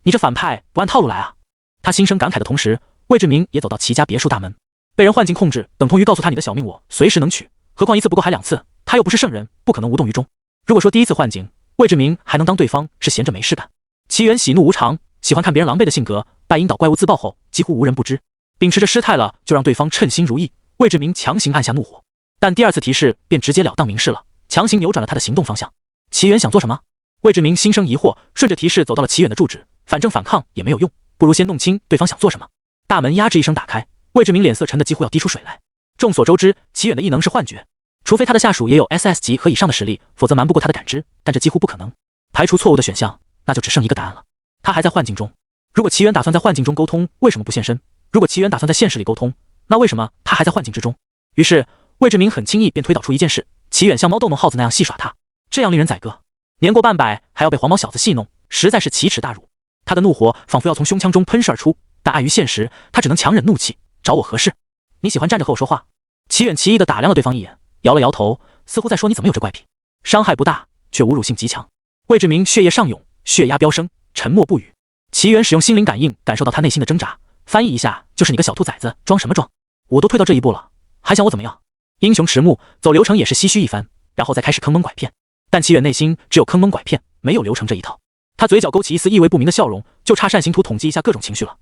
你这反派不按套路来啊！他心生感慨的同时，魏志明也走到齐家别墅大门。被人幻境控制，等同于告诉他你的小命我随时能取，何况一次不够还2次，他又不是圣人，不可能无动于衷。如果说第一次幻境，魏志明还能当对方是闲着没事干。齐远喜怒无常，喜欢看别人狼狈的性格，拜阴岛怪物自爆后几乎无人不知。秉持着失态了就让对方称心如意，魏志明强行按下怒火。但第2次提示便直截了当明示了，强行扭转了他的行动方向。齐远想做什么？魏志明心生疑惑，顺着提示走到了齐远的住址。反正反抗也没有用，不如先弄清对方想做什么。大门呀吱一声打开，魏志明脸色沉得几乎要滴出水来。众所周知，齐远的异能是幻觉，除非他的下属也有 SS 级和以上的实力，否则瞒不过他的感知。但这几乎不可能。排除错误的选项，那就只剩一个答案了。他还在幻境中。如果齐远打算在幻境中沟通，为什么不现身？如果齐远打算在现实里沟通，那为什么他还在幻境之中？于是魏志明很轻易便推导出一件事：齐远像猫逗弄耗子那样戏耍他，这样令人宰割。年过半百还要被黄毛小子戏弄，实在是奇耻大辱。他的怒火仿佛要从胸腔中喷射而出，但碍于现实，他只能强忍怒气。找我何事？你喜欢站着和我说话？齐远奇异地打量了对方一眼，摇了摇头，似乎在说你怎么有这怪癖。伤害不大，却侮辱性极强。魏志明血液上涌，血压飙升，沉默不语。齐远使用心灵感应感受到他内心的挣扎，翻译一下就是你个小兔崽子，装什么装？我都退到这一步了，还想我怎么样？英雄迟暮，走流程也是唏嘘一番，然后再开始坑蒙拐骗。但齐远内心只有坑蒙拐骗，没有流程这一套。他嘴角勾起一丝意味不明的笑容，就差扇形图统计一下各种情绪了。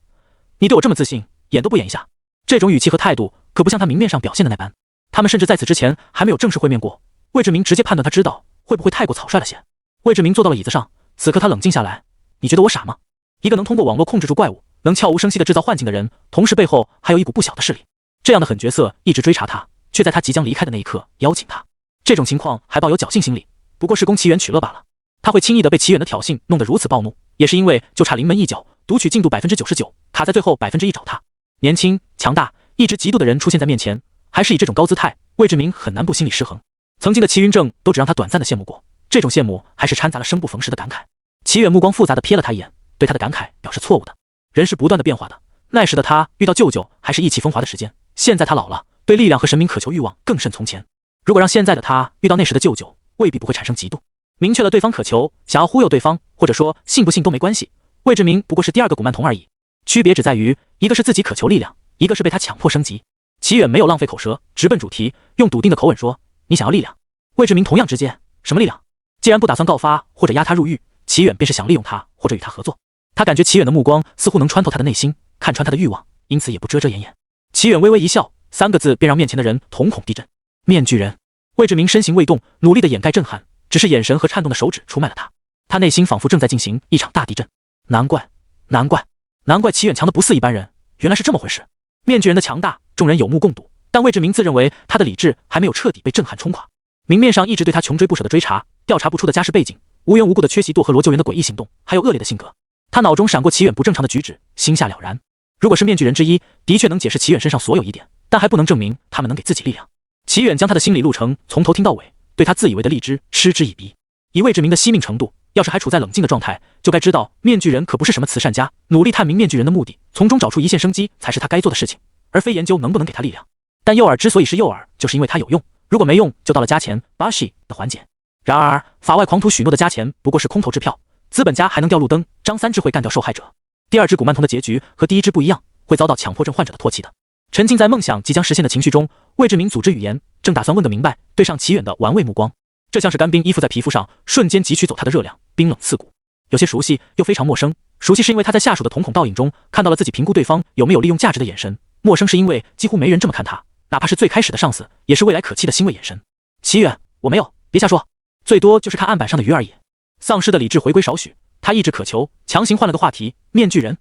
你对我这么自信，演都不演一下？这种语气和态度可不像他明面上表现的那般。他们甚至在此之前还没有正式会面过。魏志明直接判断他知道，会不会太过草率了些？魏志明坐到了椅子上，此刻他冷静下来。你觉得我傻吗？一个能通过网络控制住怪物，能悄无声息地制造幻境的人，同时背后还有一股不小的势力。这样的狠角色一直追查他，却在他即将离开的那一刻邀请他。这种情况还抱有侥幸心理，不过是供齐远取乐罢了。他会轻易地被齐远的挑衅弄得如此暴怒，也是因为就差临门一脚，读取进度 99%， 卡在最后 1% 找他。年轻、强大、一直嫉妒的人出现在面前，还是以这种高姿态，魏志明很难不心理失衡。曾经的齐云正都只让他短暂的羡慕过，这种羡慕还是掺杂了生不逢时的感慨。齐远目光复杂地瞥了他一眼，对他的感慨表示错误的。人是不断的变化的，那时的他遇到舅舅还是意气风华的时间，现在他老了，对力量和神明渴求欲望更甚从前。如果让现在的他遇到那时的舅舅，未必不会产生嫉妒。明确了对方渴求，想要忽悠对方，或者说信不信都没关系。魏志明不过是第2个古曼童而已，区别只在于一个是自己渴求力量，一个是被他强迫升级。齐远没有浪费口舌，直奔主题，用笃定的口吻说：“你想要力量？”魏志明同样直接：“什么力量？”既然不打算告发或者押他入狱，齐远便是想利用他或者与他合作。他感觉齐远的目光似乎能穿透他的内心，看穿他的欲望，因此也不遮遮掩掩。齐远微微一笑，3个字便让面前的人瞳孔地震。面具人。魏志明身形未动，努力地掩盖震撼，只是眼神和颤动的手指出卖了他。他内心仿佛正在进行一场大地震。难怪齐远强得不似一般人，原来是这么回事。面具人的强大，众人有目共睹，但魏志明自认为他的理智还没有彻底被震撼冲垮。明面上一直对他穷追不舍的追查，调查不出的家世背景，无缘无故的缺席漩河罗救援的诡异行动，还有恶劣的性格。他脑中闪过齐远不正常的举止，心下了然。如果是面具人之一，的确能解释齐远身上所有疑点，但还不能证明他们能给自己力量。齐远将他的心理路程从头听到尾，对他自以为的荔枝嗤之以鼻。以魏志明的惜命程度，要是还处在冷静的状态，就该知道面具人可不是什么慈善家，努力探明面具人的目的，从中找出一线生机才是他该做的事情，而非研究能不能给他力量。但诱饵之所以是诱饵，就是因为它有用，如果没用，就到了加钱 bashi 的环节。然而法外狂徒许诺的加钱不过是空头支票，资本家还能掉路灯，张三智会干掉受害者。第二只古曼童的结局和第一只不一样，会遭到强迫症患者的唾弃的。沉浸在梦想即将实现的情绪中，魏志明组织语言，正打算问个明白，对上齐远的玩味目光，这像是干冰依附在皮肤上，瞬间汲取走他的热量，冰冷刺骨，有些熟悉又非常陌生。熟悉是因为他在下属的瞳孔倒影中看到了自己评估对方有没有利用价值的眼神，陌生是因为几乎没人这么看他，哪怕是最开始的上司，也是未来可期的欣慰眼神。齐远，我没有，别瞎说，最多就是看案板上的鱼而已。丧尸的理智回归少许，他意志渴求，强行换了个话题。面具人，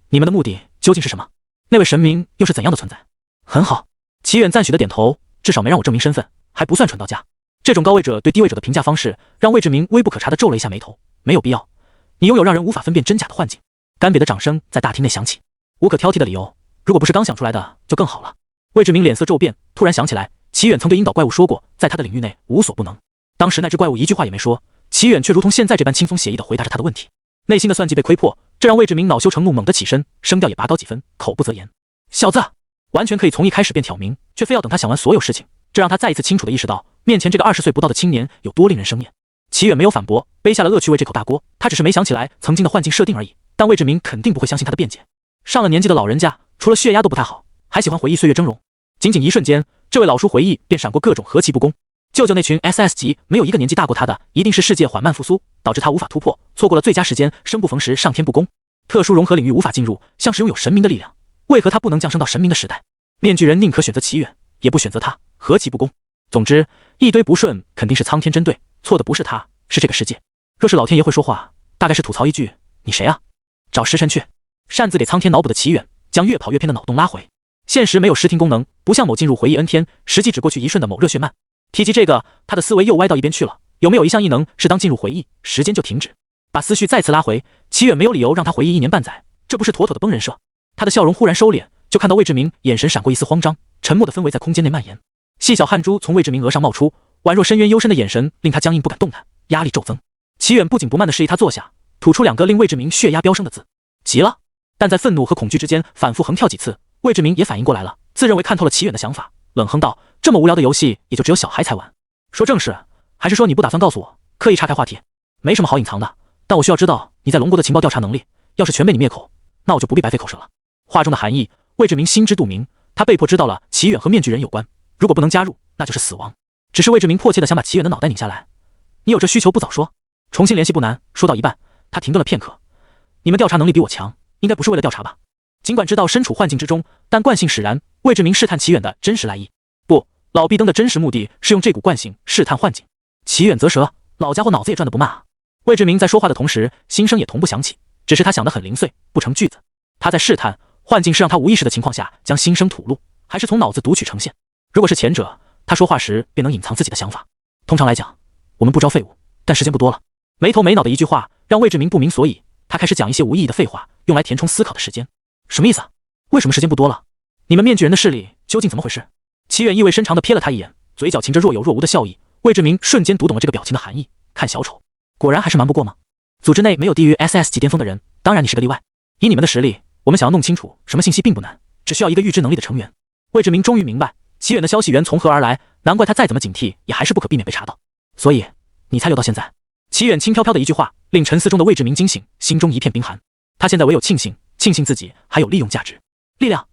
你们的目的究竟是什么？那位神明又是怎样的存在？很好，齐远赞许的点头，至少没让我证明身份，还不算蠢到家。这种高位者对低位者的评价方式，让魏志明微不可察地皱了一下眉头。没有必要，你拥有让人无法分辨真假的幻境。干瘪的掌声在大厅内响起，无可挑剔的理由，如果不是刚想出来的，就更好了。魏志明脸色骤变，突然想起来，齐远曾对阴岛怪物说过，在他的领域内无所不能。当时那只怪物一句话也没说，齐远却如同现在这般轻松写意地回答着他的问题。内心的算计被窥破，这让魏志明恼羞成怒，猛地起身，声调也拔高几分，口不择言。小子，完全可以从一开始便挑明，却非要等他想完所有事情，这让他再一次清楚地意识到，面前这个20岁不到的青年有多令人生厌。齐远没有反驳，背下了恶趣味这口大锅，他只是没想起来曾经的幻境设定而已。但魏志明肯定不会相信他的辩解。上了年纪的老人家，除了血压都不太好，还喜欢回忆岁月峥嵘。仅仅一瞬间，这位老叔回忆便闪过各种何其不公。舅舅那群 SS 级没有一个年纪大过他的，一定是世界缓慢复苏，导致他无法突破，错过了最佳时间，生不逢时，上天不公。特殊融合领域无法进入，像是拥有神明的力量，为何他不能降生到神明的时代？面具人宁可选择齐远，也不选择他，何其不公！总之，一堆不顺肯定是苍天针对，错的不是他，是这个世界。若是老天爷会说话，大概是吐槽一句：“你谁啊？”找时辰去。擅自给苍天脑补的齐远，将越跑越偏的脑洞拉回。现实没有视听功能，不像某进入回忆 N 天，实际只过去一瞬的某热血漫。提及这个，他的思维又歪到一边去了。有没有一项异能是当进入回忆，时间就停止？把思绪再次拉回，齐远没有理由让他回忆1年半载，这不是妥妥的崩人设？他的笑容忽然收敛，就看到魏志明眼神闪过一丝慌张，沉默的氛围在空间内蔓延。细小汗珠从魏志明额上冒出，宛若深渊幽深的眼神令他僵硬不敢动弹，压力骤增。齐远不紧不慢地示意他坐下，吐出2个令魏志明血压飙升的字：急了。但在愤怒和恐惧之间反复横跳几次，魏志明也反应过来了，自认为看透了齐远的想法，冷哼道：“这么无聊的游戏，也就只有小孩才玩。说正事，还是说你不打算告诉我？”刻意岔开话题，没什么好隐藏的，但我需要知道你在龙国的情报调查能力。要是全被你灭口，那我就不必白费口舌了。话中的含义，魏志明心知肚明，他被迫知道了齐远和面具人有关，如果不能加入，那就是死亡。只是魏志明迫切地想把齐远的脑袋拧下来。你有这需求不早说。重新联系不难。说到一半，他停顿了片刻。你们调查能力比我强，应该不是为了调查吧？尽管知道身处幻境之中，但惯性使然。魏志明试探齐远的真实来意。不，老毕登的真实目的是用这股惯性试探幻境。齐远啧舌，老家伙脑子也转得不慢啊。魏志明在说话的同时，心声也同步响起，只是他想得很零碎，不成句子。他在试探幻境是让他无意识的情况下将心声吐露，还是从脑子读取呈现。如果是前者，他说话时便能隐藏自己的想法。通常来讲，我们不招废物，但时间不多了。没头没脑的一句话让魏志明不明所以，他开始讲一些无意义的废话，用来填充思考的时间。什么意思啊？为什么时间不多了？你们面具人的势力究竟怎么回事？齐远意味深长地瞥了他一眼，嘴角噙着若有若无的笑意。魏志明瞬间读懂了这个表情的含义，看小丑，果然还是瞒不过吗？组织内没有低于 SS 级巅峰的人，当然你是个例外。以你们的实力，我们想要弄清楚什么信息并不难，只需要一个预知能力的成员。魏志明终于明白齐远的消息源从何而来，难怪他再怎么警惕，也还是不可避免被查到。所以你才留到现在。齐远轻飘飘的一句话，令沉思中的魏志明惊醒，心中一片冰寒。他现在唯有庆幸自己还有利用价值。力量，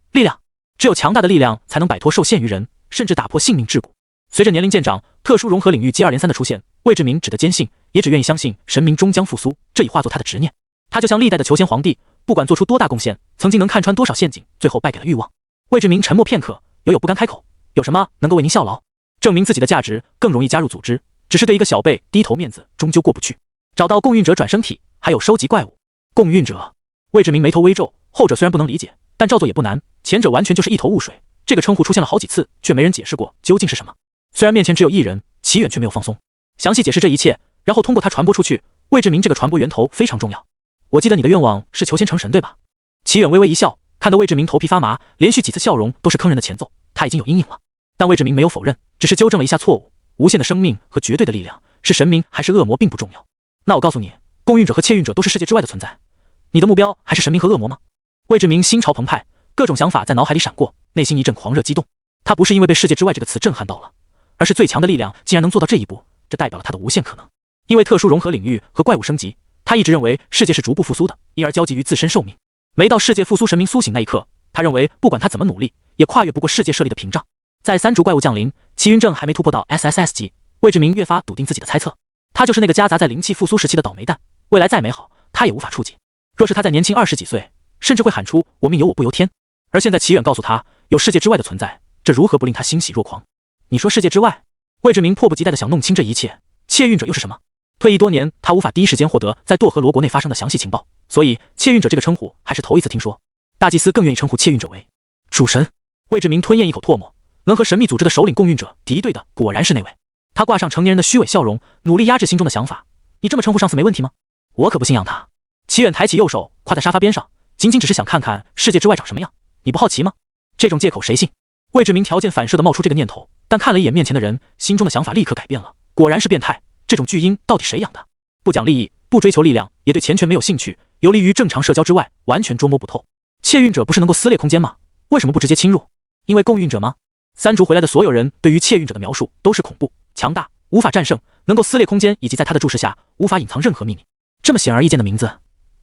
只有强大的力量才能摆脱受限于人，甚至打破性命桎梏。随着年龄渐长，特殊融合领域接二连三的出现，魏志明只得坚信，也只愿意相信神明终将复苏，这已化作他的执念。他就像历代的求仙皇帝，不管做出多大贡献，曾经能看穿多少陷阱，最后败给了欲望。魏志明沉默片刻，有不甘开口：“有什么能够为您效劳？证明自己的价值更容易加入组织，只是对一个小辈低头面子终究过不去。找到共运者转生体，还有收集怪物。共运者。”魏志明眉头微皱，后者虽然不能理解，但照做也不难，前者完全就是一头雾水。这个称呼出现了好几次，却没人解释过究竟是什么。虽然面前只有一人，齐远却没有放松，详细解释这一切，然后通过他传播出去。魏志明这个传播源头非常重要。我记得你的愿望是求仙成神，对吧？齐远微微一笑，看得魏志明头皮发麻，连续几次笑容都是坑人的前奏，他已经有阴影了。但魏志明没有否认，只是纠正了一下错误。无限的生命和绝对的力量，是神明还是恶魔并不重要。那我告诉你，共运者和窃运者都是世界之外的存在，你的目标还是神明和恶魔吗？魏志明心潮澎湃，各种想法在脑海里闪过，内心一阵狂热激动。他不是因为被世界之外这个词震撼到了，而是最强的力量竟然能做到这一步，这代表了他的无限可能。因为特殊融合领域和怪物升级，他一直认为世界是逐步复苏的，因而焦急于自身寿命。没到世界复苏神明苏醒那一刻，他认为不管他怎么努力，也跨越不过世界设立的屏障。在三逐怪物降临，齐云正还没突破到 SSS 级，魏志明越发笃定自己的猜测，他就是那个夹杂在灵气复苏时期的倒霉蛋，未来再美好，他也无法触及。若是他在年轻20几岁，甚至会喊出我命由我不由天。而现在齐远告诉他有世界之外的存在，这如何不令他欣喜若狂？你说世界之外？魏志明迫不及待地想弄清这一切，窃运者又是什么？退役多年，他无法第一时间获得在堕河罗国内发生的详细情报，所以窃运者这个称呼还是头一次听说。大祭司更愿意称呼窃运者为主神。魏志明吞咽一口唾沫，能和神秘组织的首领共运者敌对的果然是那位。他挂上成年人的虚伪笑容，努力压制心中的想法。你这么称呼上司没问题吗？我可不信仰他。齐远抬起右手跨在沙发边上，仅仅只是想看看世界之外长什么样，你不好奇吗？这种借口谁信？魏志明条件反射地冒出这个念头，但看了一眼面前的人，心中的想法立刻改变了。果然是变态，这种巨婴到底谁养的？不讲利益，不追求力量，也对钱权没有兴趣，游离于正常社交之外，完全捉摸不透。窃运者不是能够撕裂空间吗？为什么不直接侵入？因为共运者吗？三逐回来的所有人对于窃运者的描述都是恐怖、强大、无法战胜，能够撕裂空间，以及在他的注视下无法隐藏任何秘密。这么显而易见的名字，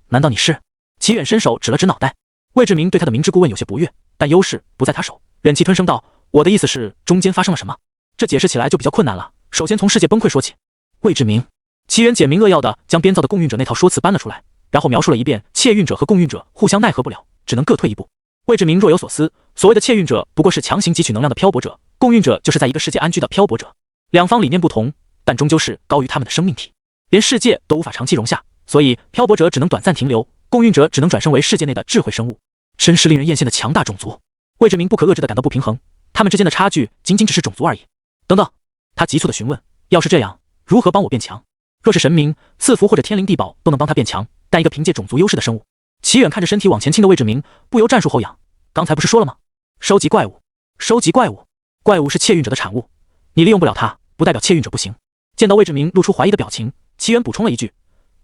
难道你是？齐远伸手指了指脑袋。魏志明对他的明知故问有些不悦，但优势不在他手，忍气吞声道：我的意思是中间发生了什么？这解释起来就比较困难了，首先从世界崩溃说起。魏志明，齐远简明扼要地将编造的共运者那套说辞搬了出来，然后描述了一遍窃运者和共运者互相奈何不了，只能各退一步。魏志明若有所思，所谓的窃运者不过是强行汲取能量的漂泊者，共运者就是在一个世界安居的漂泊者。两方理念不同，但终究是高于他们的生命体，连世界都无法长期容下，所以漂泊者只能短暂停留，共运者只能转生为世界内的智慧生物，真是令人艳羡的强大种族。魏志明不可遏制地感到不平衡，他们之间的差距仅仅只是种族而已。等等，他急促地询问，要是这样，如何帮我变强？若是神明、赐福或者天灵地宝都能帮他变强，但一个凭借种族优势的生物。齐远看着身体往前倾的魏志明，不由战术后仰。刚才不是说了吗？收集怪物，收集怪物，怪物是窃运者的产物，你利用不了它，不代表窃运者不行。见到魏志明露出怀疑的表情，齐远补充了一句：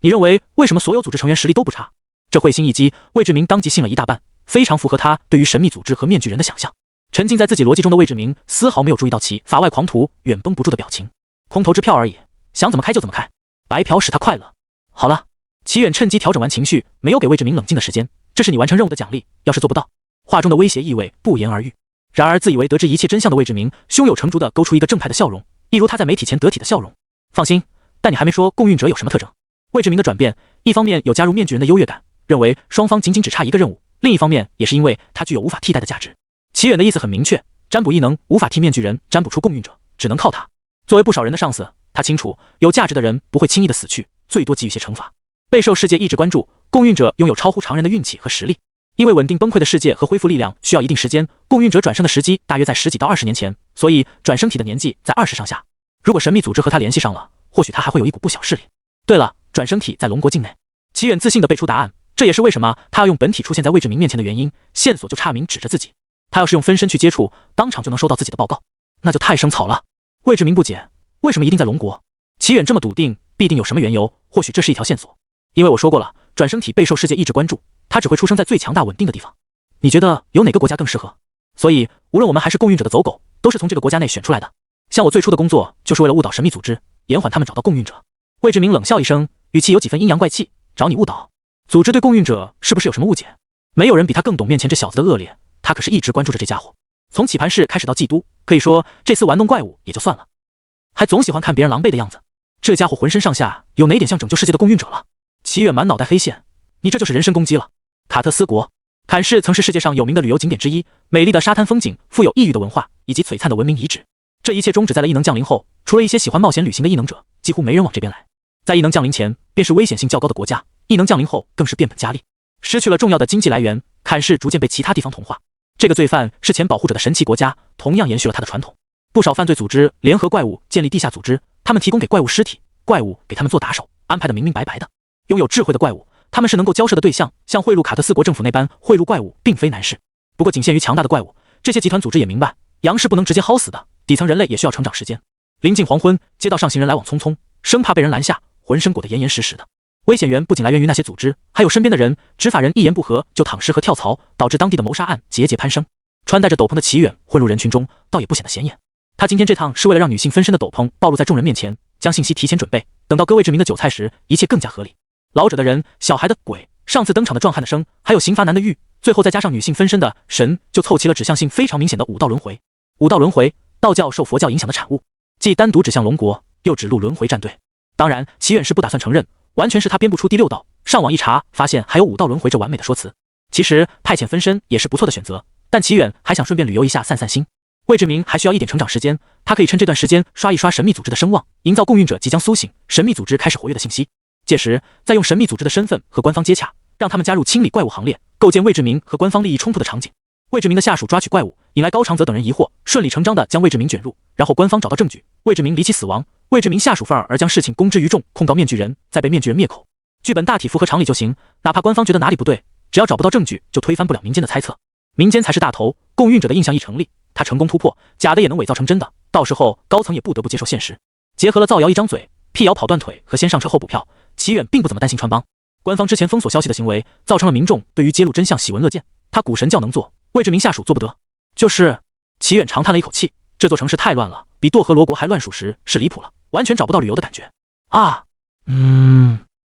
你认为为什么所有组织成员实力都不差？这会心一击，魏志明当即信了一大半，非常符合他对于神秘组织和面具人的想象。沉浸在自己逻辑中的魏志明丝毫没有注意到其法外狂徒远绷不住的表情，空头支票而已，想怎么开就怎么开，白嫖使他快乐。好了，齐远趁机调整完情绪，没有给魏志明冷静的时间，这是你完成任务的奖励，要是做不到，话中的威胁意味不言而喻。然而自以为得知一切真相的魏志明胸有成竹地勾出一个正派的笑容，一如他在媒体前得体的笑容。放心，但你还没说共运者有什么特征。魏志明的转变，一方面有加入面具人的优越感，认为双方仅仅只差一个任务，另一方面也是因为他具有无法替代的价值。齐远的意思很明确，占卜异能无法替面具人占卜出共运者，只能靠他。作为不少人的上司，他清楚有价值的人不会轻易的死去，最多给予些惩罚。备受世界一直关注，共运者拥有超乎常人的运气和实力。因为稳定崩溃的世界和恢复力量需要一定时间，共运者转生的时机大约在10几到20年前，所以转生体的年纪在20上下。如果神秘组织和他联系上了，或许他还会有一股不小势力。对了，转生体在龙国境内。齐远自信地背出答案，这也是为什么他要用本体出现在魏志明面前的原因，线索就差明指着自己。他要是用分身去接触，当场就能收到自己的报告，那就太生草了。魏志明不解，为什么一定在龙国？齐远这么笃定，必定有什么缘由，或许这是一条线索。因为我说过了，转生体备受世界一直关注，它只会出生在最强大稳定的地方。你觉得有哪个国家更适合？所以无论我们还是共运者的走狗，都是从这个国家内选出来的。像我最初的工作就是为了误导神秘组织，延缓他们找到共运者。魏志明冷笑一声，语气有几分阴阳怪气，找你误导？组织对共运者是不是有什么误解？没有人比他更懂面前这小子的恶劣，他可是一直关注着这家伙，从起盘室开始到嫉妒，可以说这次玩弄怪物也就算了，还总喜欢看别人狼狈的样子。这家伙浑身上下有哪点像拯救世界的共运者了？齐远满脑袋黑线，你这就是人身攻击了。卡特斯国，坎市曾是世界上有名的旅游景点之一，美丽的沙滩风景，富有异域的文化以及璀璨的文明遗址。这一切终止在了异能降临后，除了一些喜欢冒险旅行的异能者，几乎没人往这边来。在异能降临前，便是危险性较高的国家，异能降临后更是变本加厉。失去了重要的经济来源，坎氏逐渐被其他地方同化。这个罪犯是前保护者的神奇国家，同样延续了他的传统。不少犯罪组织联合怪物建立地下组织，他们提供给怪物尸体，怪物给他们做打手，安排的明明白白的。拥有智慧的怪物，他们是能够交涉的对象，像贿赂卡特四国政府那般贿赂怪物并非难事。不过仅限于强大的怪物，这些集团组织也明白，羊是不能直接薅死的，底层人类也需要成长时间。临近黄昏，街道上行人来往匆匆，生怕被人拦下，浑身裹得严严实实的。危险源不仅来源于那些组织，还有身边的人。执法人一言不合就躺尸和跳槽，导致当地的谋杀案节节攀升。穿戴着斗篷的齐远混入人群中，倒也不显得显眼。他今天这趟是为了让女性分身的斗篷暴露在众人面前，将信息提前准备，等到各位志明的韭菜时，一切更加合理。老者的人，小孩的鬼，上次登场的壮汉的生，还有刑罚男的狱，最后再加上女性分身的神，就凑齐了指向性非常明显的五道轮回。五道轮回，道教受佛教影响的产物，既单独指向龙国，又指路轮回战队。当然，齐远是不打算承认，完全是他编不出第六道。上网一查，发现还有五道轮回这完美的说辞。其实派遣分身也是不错的选择，但齐远还想顺便旅游一下，散散心。魏志明还需要一点成长时间，他可以趁这段时间刷一刷神秘组织的声望，营造共运者即将苏醒，神秘组织开始活跃的信息。届时再用神秘组织的身份和官方接洽，让他们加入清理怪物行列，构建魏志明和官方利益冲突的场景。魏志明的下属抓取怪物，引来高长泽等人疑惑，顺理成章的将魏志明卷入，然后官方找到证据，魏志明离奇死亡，魏志明下属愤而将事情公之于众，控告面具人，再被面具人灭口。剧本大体符合常理就行，哪怕官方觉得哪里不对，只要找不到证据，就推翻不了民间的猜测。民间才是大头，共运者的印象一成立，他成功突破，假的也能伪造成真的，到时候高层也不得不接受现实。结合了造谣一张嘴，辟谣跑断腿和先上车后补票，齐远并不怎么担心穿帮。官方之前封锁消息的行为，造成了民众对于揭露真相喜闻乐见。他古神教能做，魏志明下属做不得。齐远长叹了一口气，这座城市太乱了，比堕河罗国还乱属实，是离谱了，完全找不到旅游的感觉啊。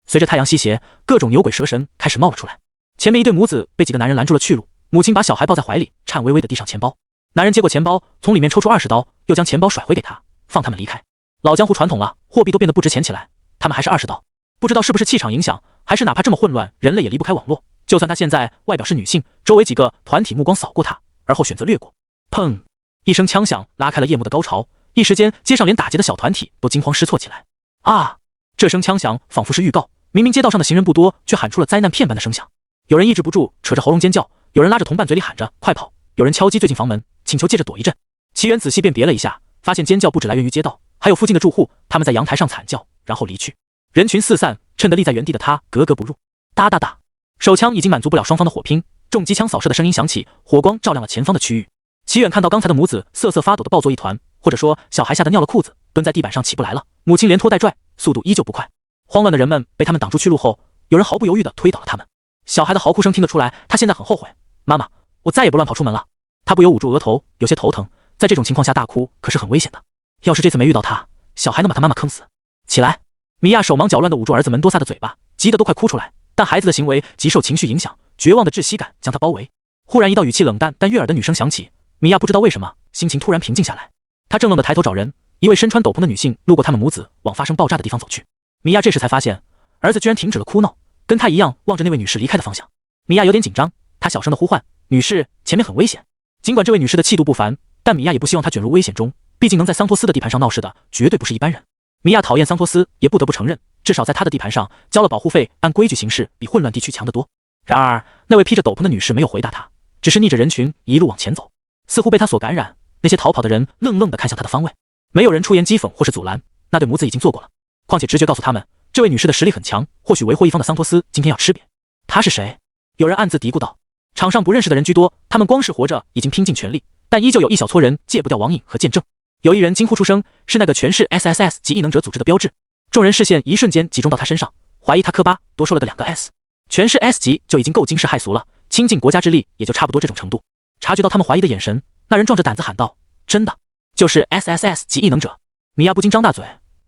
随着太阳西斜，各种牛鬼蛇神开始冒了出来。前面一对母子被几个男人拦住了去路，母亲把小孩抱在怀里，颤巍巍地递上钱包。男人接过钱包，从里面抽出20刀，又将钱包甩回给他，放他们离开。老江湖传统了，货币都变得不值钱起来，他们还是20刀。不知道是不是气场影响，还是哪怕这么混乱，人类也离不开网络。就算他现在外表是女性，周围几个团体目光扫过他，而后选择掠过。砰！一声枪响拉开了夜幕的高潮，一时间街上连打劫的小团体都惊慌失措起来。啊！这声枪响仿佛是预告，明明街道上的行人不多，却喊出了灾难片般的声响。有人抑制不住，扯着喉咙尖叫；有人拉着同伴嘴里喊着快跑；有人敲击最近房门，请求借着躲一阵。齐远仔细辨别了一下，发现尖叫不止来源于街道，还有附近的住户，他们在阳台上惨叫，然后离去。人群四散，趁得立在原地的他格格不入。哒哒哒，手枪已经满足不了双方的火拼，重机枪扫射的声音响起，火光照亮了前方的区域。齐远看到刚才的母子瑟瑟发抖的抱作一团，或者说小孩吓得尿了裤子，蹲在地板上起不来了，母亲连拖带拽，速度依旧不快。慌乱的人们被他们挡住去路后，有人毫不犹豫地推倒了他们。小孩的嚎哭声听得出来，他现在很后悔。妈妈，我再也不乱跑出门了。他不由捂住额头，有些头疼。在这种情况下大哭可是很危险的，要是这次没遇到他，小孩能把他妈妈坑死。起来！米娅手忙脚乱地捂住儿子门多撒的嘴巴，急得都快哭出来。但孩子的行为极受情绪影响，绝望的窒息感将他包围。忽然一道语气冷淡但悦耳的女声响起，米娅不知道为什么心情突然平静下来。她怔愣地抬头找人，一位身穿斗篷的女性路过他们母子，往发生爆炸的地方走去。米娅这时才发现，儿子居然停止了哭闹，跟她一样望着那位女士离开的方向。米娅有点紧张，她小声地呼唤：“女士，前面很危险。”尽管这位女士的气度不凡，但米娅也不希望她卷入危险中，毕竟能在桑托斯的地盘上闹事的，绝对不是一般人。米娅讨厌桑托斯，也不得不承认，至少在他的地盘上交了保护费，按规矩行事比混乱地区强得多。然而，那位披着斗篷的女士没有回答他，只是逆着人群一路往前走，似乎被他所感染。那些逃跑的人愣愣地看向他的方位，没有人出言讥讽或是阻拦，那对母子已经做过了。况且直觉告诉他们，这位女士的实力很强，或许为祸一方的桑托斯今天要吃瘪。她是谁？有人暗自嘀咕道。场上不认识的人居多，他们光是活着已经拼尽全力，但依旧有一小撮人戒不掉网瘾和见证。有一人惊呼出声，是那个全是 SSS 级异能者组织的标志。众人视线一瞬间集中到他身上，怀疑他磕巴多说了个2个 S。全是 S 级就已经够惊世骇俗了，倾尽国家之力也就差不多这种程度。察觉到他们怀疑的眼神，那人壮着胆子喊道：“真的，就是 SSS 级异能者。”米娅不禁张大嘴，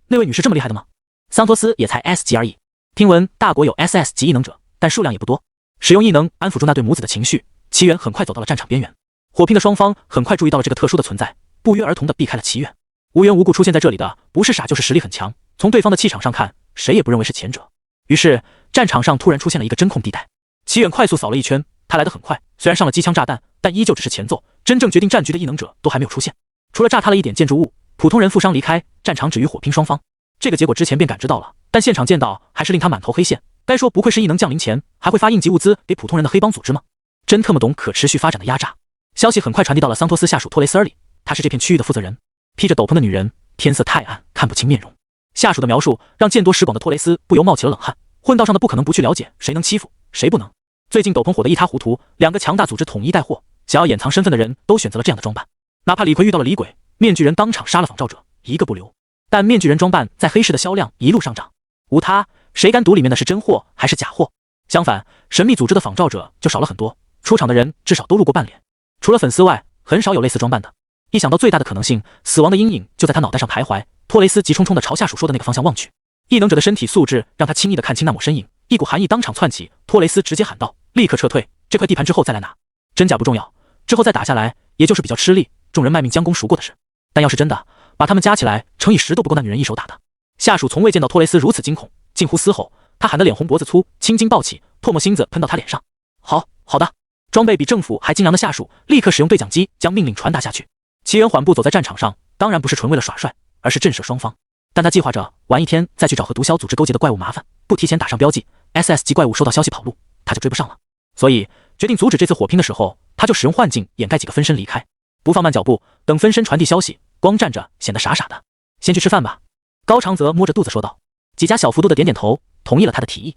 那位女士这么厉害的吗？桑托斯也才 S 级而已，听闻大国有 SS 级异能者，但数量也不多。使用异能安抚住那对母子的情绪，齐远很快走到了战场边缘。火拼的双方很快注意到了这个特殊的存在，不约而同地避开了齐远。无缘无故出现在这里的，不是傻就是实力很强，从对方的气场上看，谁也不认为是前者。于是战场上突然出现了一个真空地带，齐远快速扫了一圈，他来得很快，虽然上了机枪炸弹，但依旧只是前奏，真正决定战局的异能者都还没有出现。除了炸塌了一点建筑物，普通人负伤离开，战场止于火拼双方。这个结果之前便感知到了，但现场见到还是令他满头黑线。该说不愧是异能降临前还会发应急物资给普通人的黑帮组织吗？真特么懂可持续发展的压榨。消息很快传递到了桑托斯下属托雷斯耳里，他是这片区域的负责人。披着斗篷的女人，天色太暗，看不清面容。下属的描述让见多识广的托雷斯不由冒起了冷汗。混道上的不可能不去了解谁能欺负谁不能。最近斗篷火得一塌糊涂，两个强大组织统一带货，想要掩藏身份的人都选择了这样的装扮。哪怕李逵遇到了李鬼，面具人当场杀了仿照者，一个不留。但面具人装扮在黑市的销量一路上涨，无他，谁敢赌里面的是真货还是假货？相反，神秘组织的仿照者就少了很多，出场的人至少都露过半脸。除了粉丝外，很少有类似装扮的。一想到最大的可能性，死亡的阴影就在他脑袋上徘徊，托雷斯急冲冲地朝下属说的那个方向望去。异能者的身体素质让他轻易地看清那抹身影，一股寒意当场窜起。托雷斯直接喊道：“立刻撤退！这块地盘之后再来拿，真假不重要，之后再打下来，也就是比较吃力，众人卖命将功赎过的事。但要是真的，把他们加起来乘以10都不够那女人一手打的。”下属从未见到托雷斯如此惊恐，近乎嘶吼。他喊得脸红脖子粗，青筋暴起，唾沫星子喷到他脸上。好的。装备比政府还精良的下属立刻使用对讲机将命令传达下去。齐远缓步走在战场上，当然不是纯为了耍帅，而是震慑双方。但他计划着晚一天再去找和毒枭组织勾结的怪物麻烦，不提前打上标记 ，SS 级怪物收到消息跑路，他就追不上了。所以决定阻止这次火拼的时候，他就使用幻境掩盖几个分身离开，不放慢脚步，等分身传递消息，光站着显得傻傻的。先去吃饭吧，高长泽摸着肚子说道。几家小幅度的点点头，同意了他的提议。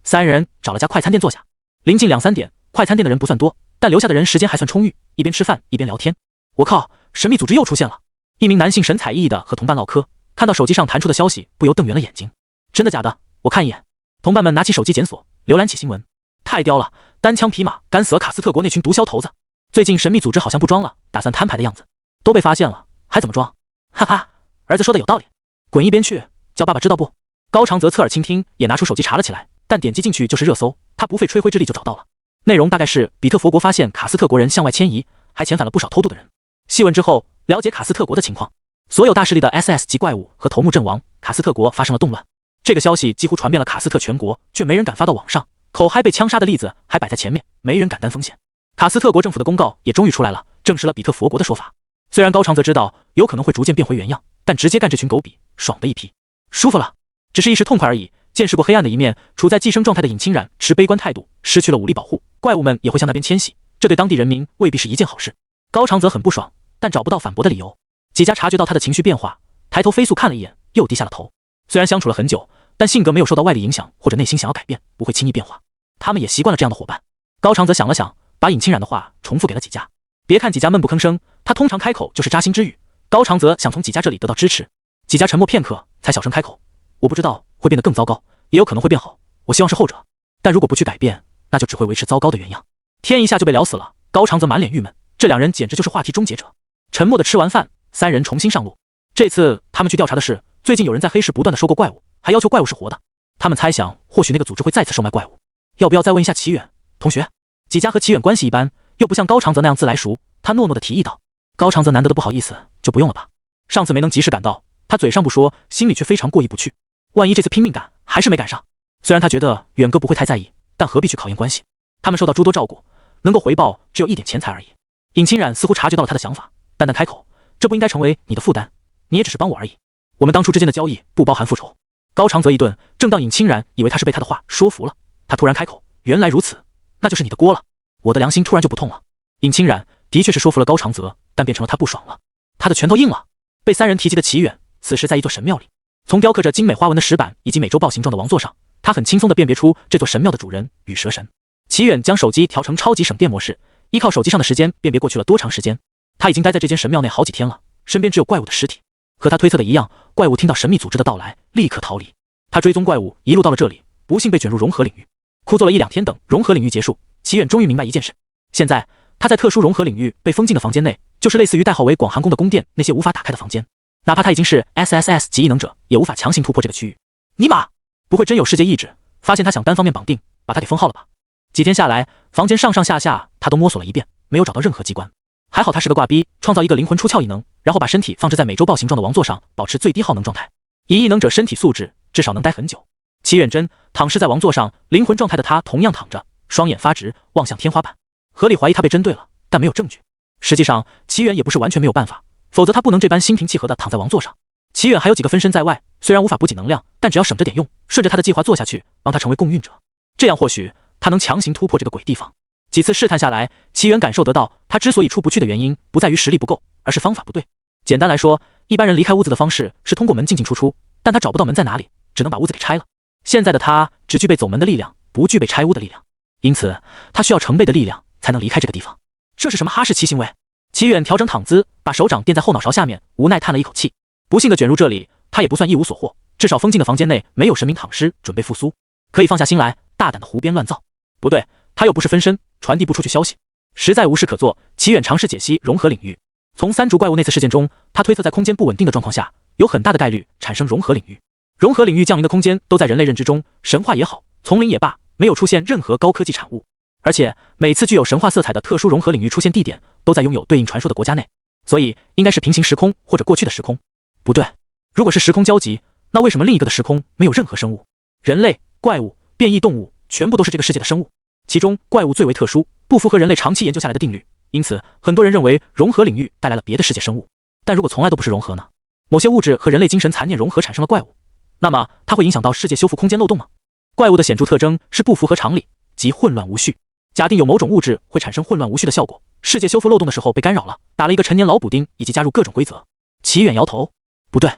三人找了家快餐店坐下。临近2、3点，快餐店的人不算多，但留下的人时间还算充裕，一边吃饭一边聊天。我靠，神秘组织又出现了！一名男性神采奕奕的和同伴唠嗑，看到手机上弹出的消息，不由瞪圆了眼睛。真的假的？我看一眼。同伴们拿起手机检索，浏览起新闻。太刁了，单枪匹马干死了卡斯特国那群毒枭头子。最近神秘组织好像不装了，打算摊牌的样子。都被发现了，还怎么装？哈哈，儿子说的有道理。滚一边去，叫爸爸知道不？高长泽侧耳倾听，也拿出手机查了起来，但点击进去就是热搜，他不费吹灰之力就找到了。内容大概是比特佛国发现卡斯特国人向外迁移，还遣返了不少偷渡的人。细问之后，了解卡斯特国的情况，所有大势力的 SS 级怪物和头目阵亡，卡斯特国发生了动乱。这个消息几乎传遍了卡斯特全国，却没人敢发到网上。口嗨被枪杀的例子还摆在前面，没人敢担风险。卡斯特国政府的公告也终于出来了，证实了比特佛国的说法。虽然高长泽知道有可能会逐渐变回原样，但直接干这群狗比，爽的一批，舒服了。只是一时痛快而已。见识过黑暗的一面，处在寄生状态的尹清染持悲观态度，失去了武力保护，怪物们也会向那边迁徙，这对当地人民未必是一件好事。高长泽很不爽，但找不到反驳的理由。几家察觉到他的情绪变化，抬头飞速看了一眼，又低下了头。虽然相处了很久，但性格没有受到外力影响，或者内心想要改变，不会轻易变化。他们也习惯了这样的伙伴。高长泽想了想，把尹清染的话重复给了几家。别看几家闷不吭声，他通常开口就是扎心之语。高长泽想从几家这里得到支持。几家沉默片刻，才小声开口：“我不知道会变得更糟糕，也有可能会变好，我希望是后者。但如果不去改变，那就只会维持糟糕的原样。”天一下就被聊死了。高长泽满脸郁闷，这两人简直就是话题终结者。沉默的吃完饭，三人重新上路。这次他们去调查的是，最近有人在黑市不断的收购怪物，还要求怪物是活的。他们猜想，或许那个组织会再次售卖怪物。要不要再问一下齐远同学？几家和齐远关系一般，又不像高长泽那样自来熟，他诺诺的提议道。高长泽难得的不好意思，就不用了吧。上次没能及时赶到，他嘴上不说，心里却非常过意不去。万一这次拼命赶，还是没赶上。虽然他觉得远哥不会太在意，但何必去考验关系？他们受到诸多照顾，能够回报只有一点钱财而已。尹清染似乎察觉到了他的想法，淡淡开口：“这不应该成为你的负担，你也只是帮我而已。我们当初之间的交易不包含复仇。”高长泽一顿，正当尹清染以为他是被他的话说服了，他突然开口：“原来如此，那就是你的锅了。”我的良心突然就不痛了。尹清染的确是说服了高长泽，但变成了他不爽了。他的拳头硬了。被三人提及的齐远，此时在一座神庙里，从雕刻着精美花纹的石板以及美洲豹形状的王座上，他很轻松地辨别出这座神庙的主人羽蛇神。齐远将手机调成超级省电模式，依靠手机上的时间辨别过去了多长时间。他已经待在这间神庙内好几天了，身边只有怪物的尸体。和他推测的一样，怪物听到神秘组织的到来，立刻逃离。他追踪怪物一路到了这里，不幸被卷入融合领域。枯坐了1、2天，等融合领域结束，齐远终于明白一件事：现在他在特殊融合领域被封禁的房间内，就是类似于代号为广寒宫的宫殿那些无法打开的房间。哪怕他已经是 SSS 级异能者，也无法强行突破这个区域。尼玛，不会真有世界意志，发现他想单方面绑定，把他给封号了吧？几天下来，房间上上下下他都摸索了一遍，没有找到任何机关。还好他是个挂逼，创造一个灵魂出窍异能，然后把身体放置在美洲豹形状的王座上，保持最低耗能状态。以异能者身体素质，至少能待很久。齐远真躺尸在王座上，灵魂状态的他同样躺着，双眼发直，望向天花板。合理怀疑他被针对了，但没有证据。实际上，齐远也不是完全没有办法，否则他不能这般心平气和地躺在王座上。齐远还有几个分身在外，虽然无法补给能量，但只要省着点用，顺着他的计划做下去，帮他成为共运者，这样或许他能强行突破这个鬼地方。几次试探下来，齐远感受得到，他之所以出不去的原因不在于实力不够，而是方法不对。简单来说，一般人离开屋子的方式是通过门进进出出，但他找不到门在哪里，只能把屋子给拆了。现在的他只具备走门的力量，不具备拆屋的力量，因此他需要成倍的力量才能离开这个地方。这是什么哈士奇行为？齐远调整躺姿，把手掌垫在后脑勺下面，无奈叹了一口气。不幸的卷入这里，他也不算一无所获，至少封禁的房间内没有神明躺尸准备复苏，可以放下心来大胆的胡编乱造。不对，他又不是分身，传递不出去消息。实在无事可做，齐远尝试解析融合领域。从三足怪物那次事件中，他推测在空间不稳定的状况下，有很大的概率产生融合领域。融合领域降临的空间都在人类认知中，神话也好，丛林也罢，没有出现任何高科技产物。而且每次具有神话色彩的特殊融合领域出现地点，都在拥有对应传说的国家内，所以应该是平行时空或者过去的时空。不对，如果是时空交集，那为什么另一个的时空没有任何生物？人类、怪物、变异动物，全部都是这个世界的生物，其中怪物最为特殊，不符合人类长期研究下来的定律，因此很多人认为融合领域带来了别的世界生物。但如果从来都不是融合呢？某些物质和人类精神残念融合产生了怪物，那么它会影响到世界修复空间漏洞吗？怪物的显著特征是不符合常理，即混乱无序。假定有某种物质会产生混乱无序的效果，世界修复漏洞的时候被干扰了，打了一个陈年老补丁，以及加入各种规则。齐远摇头，不对，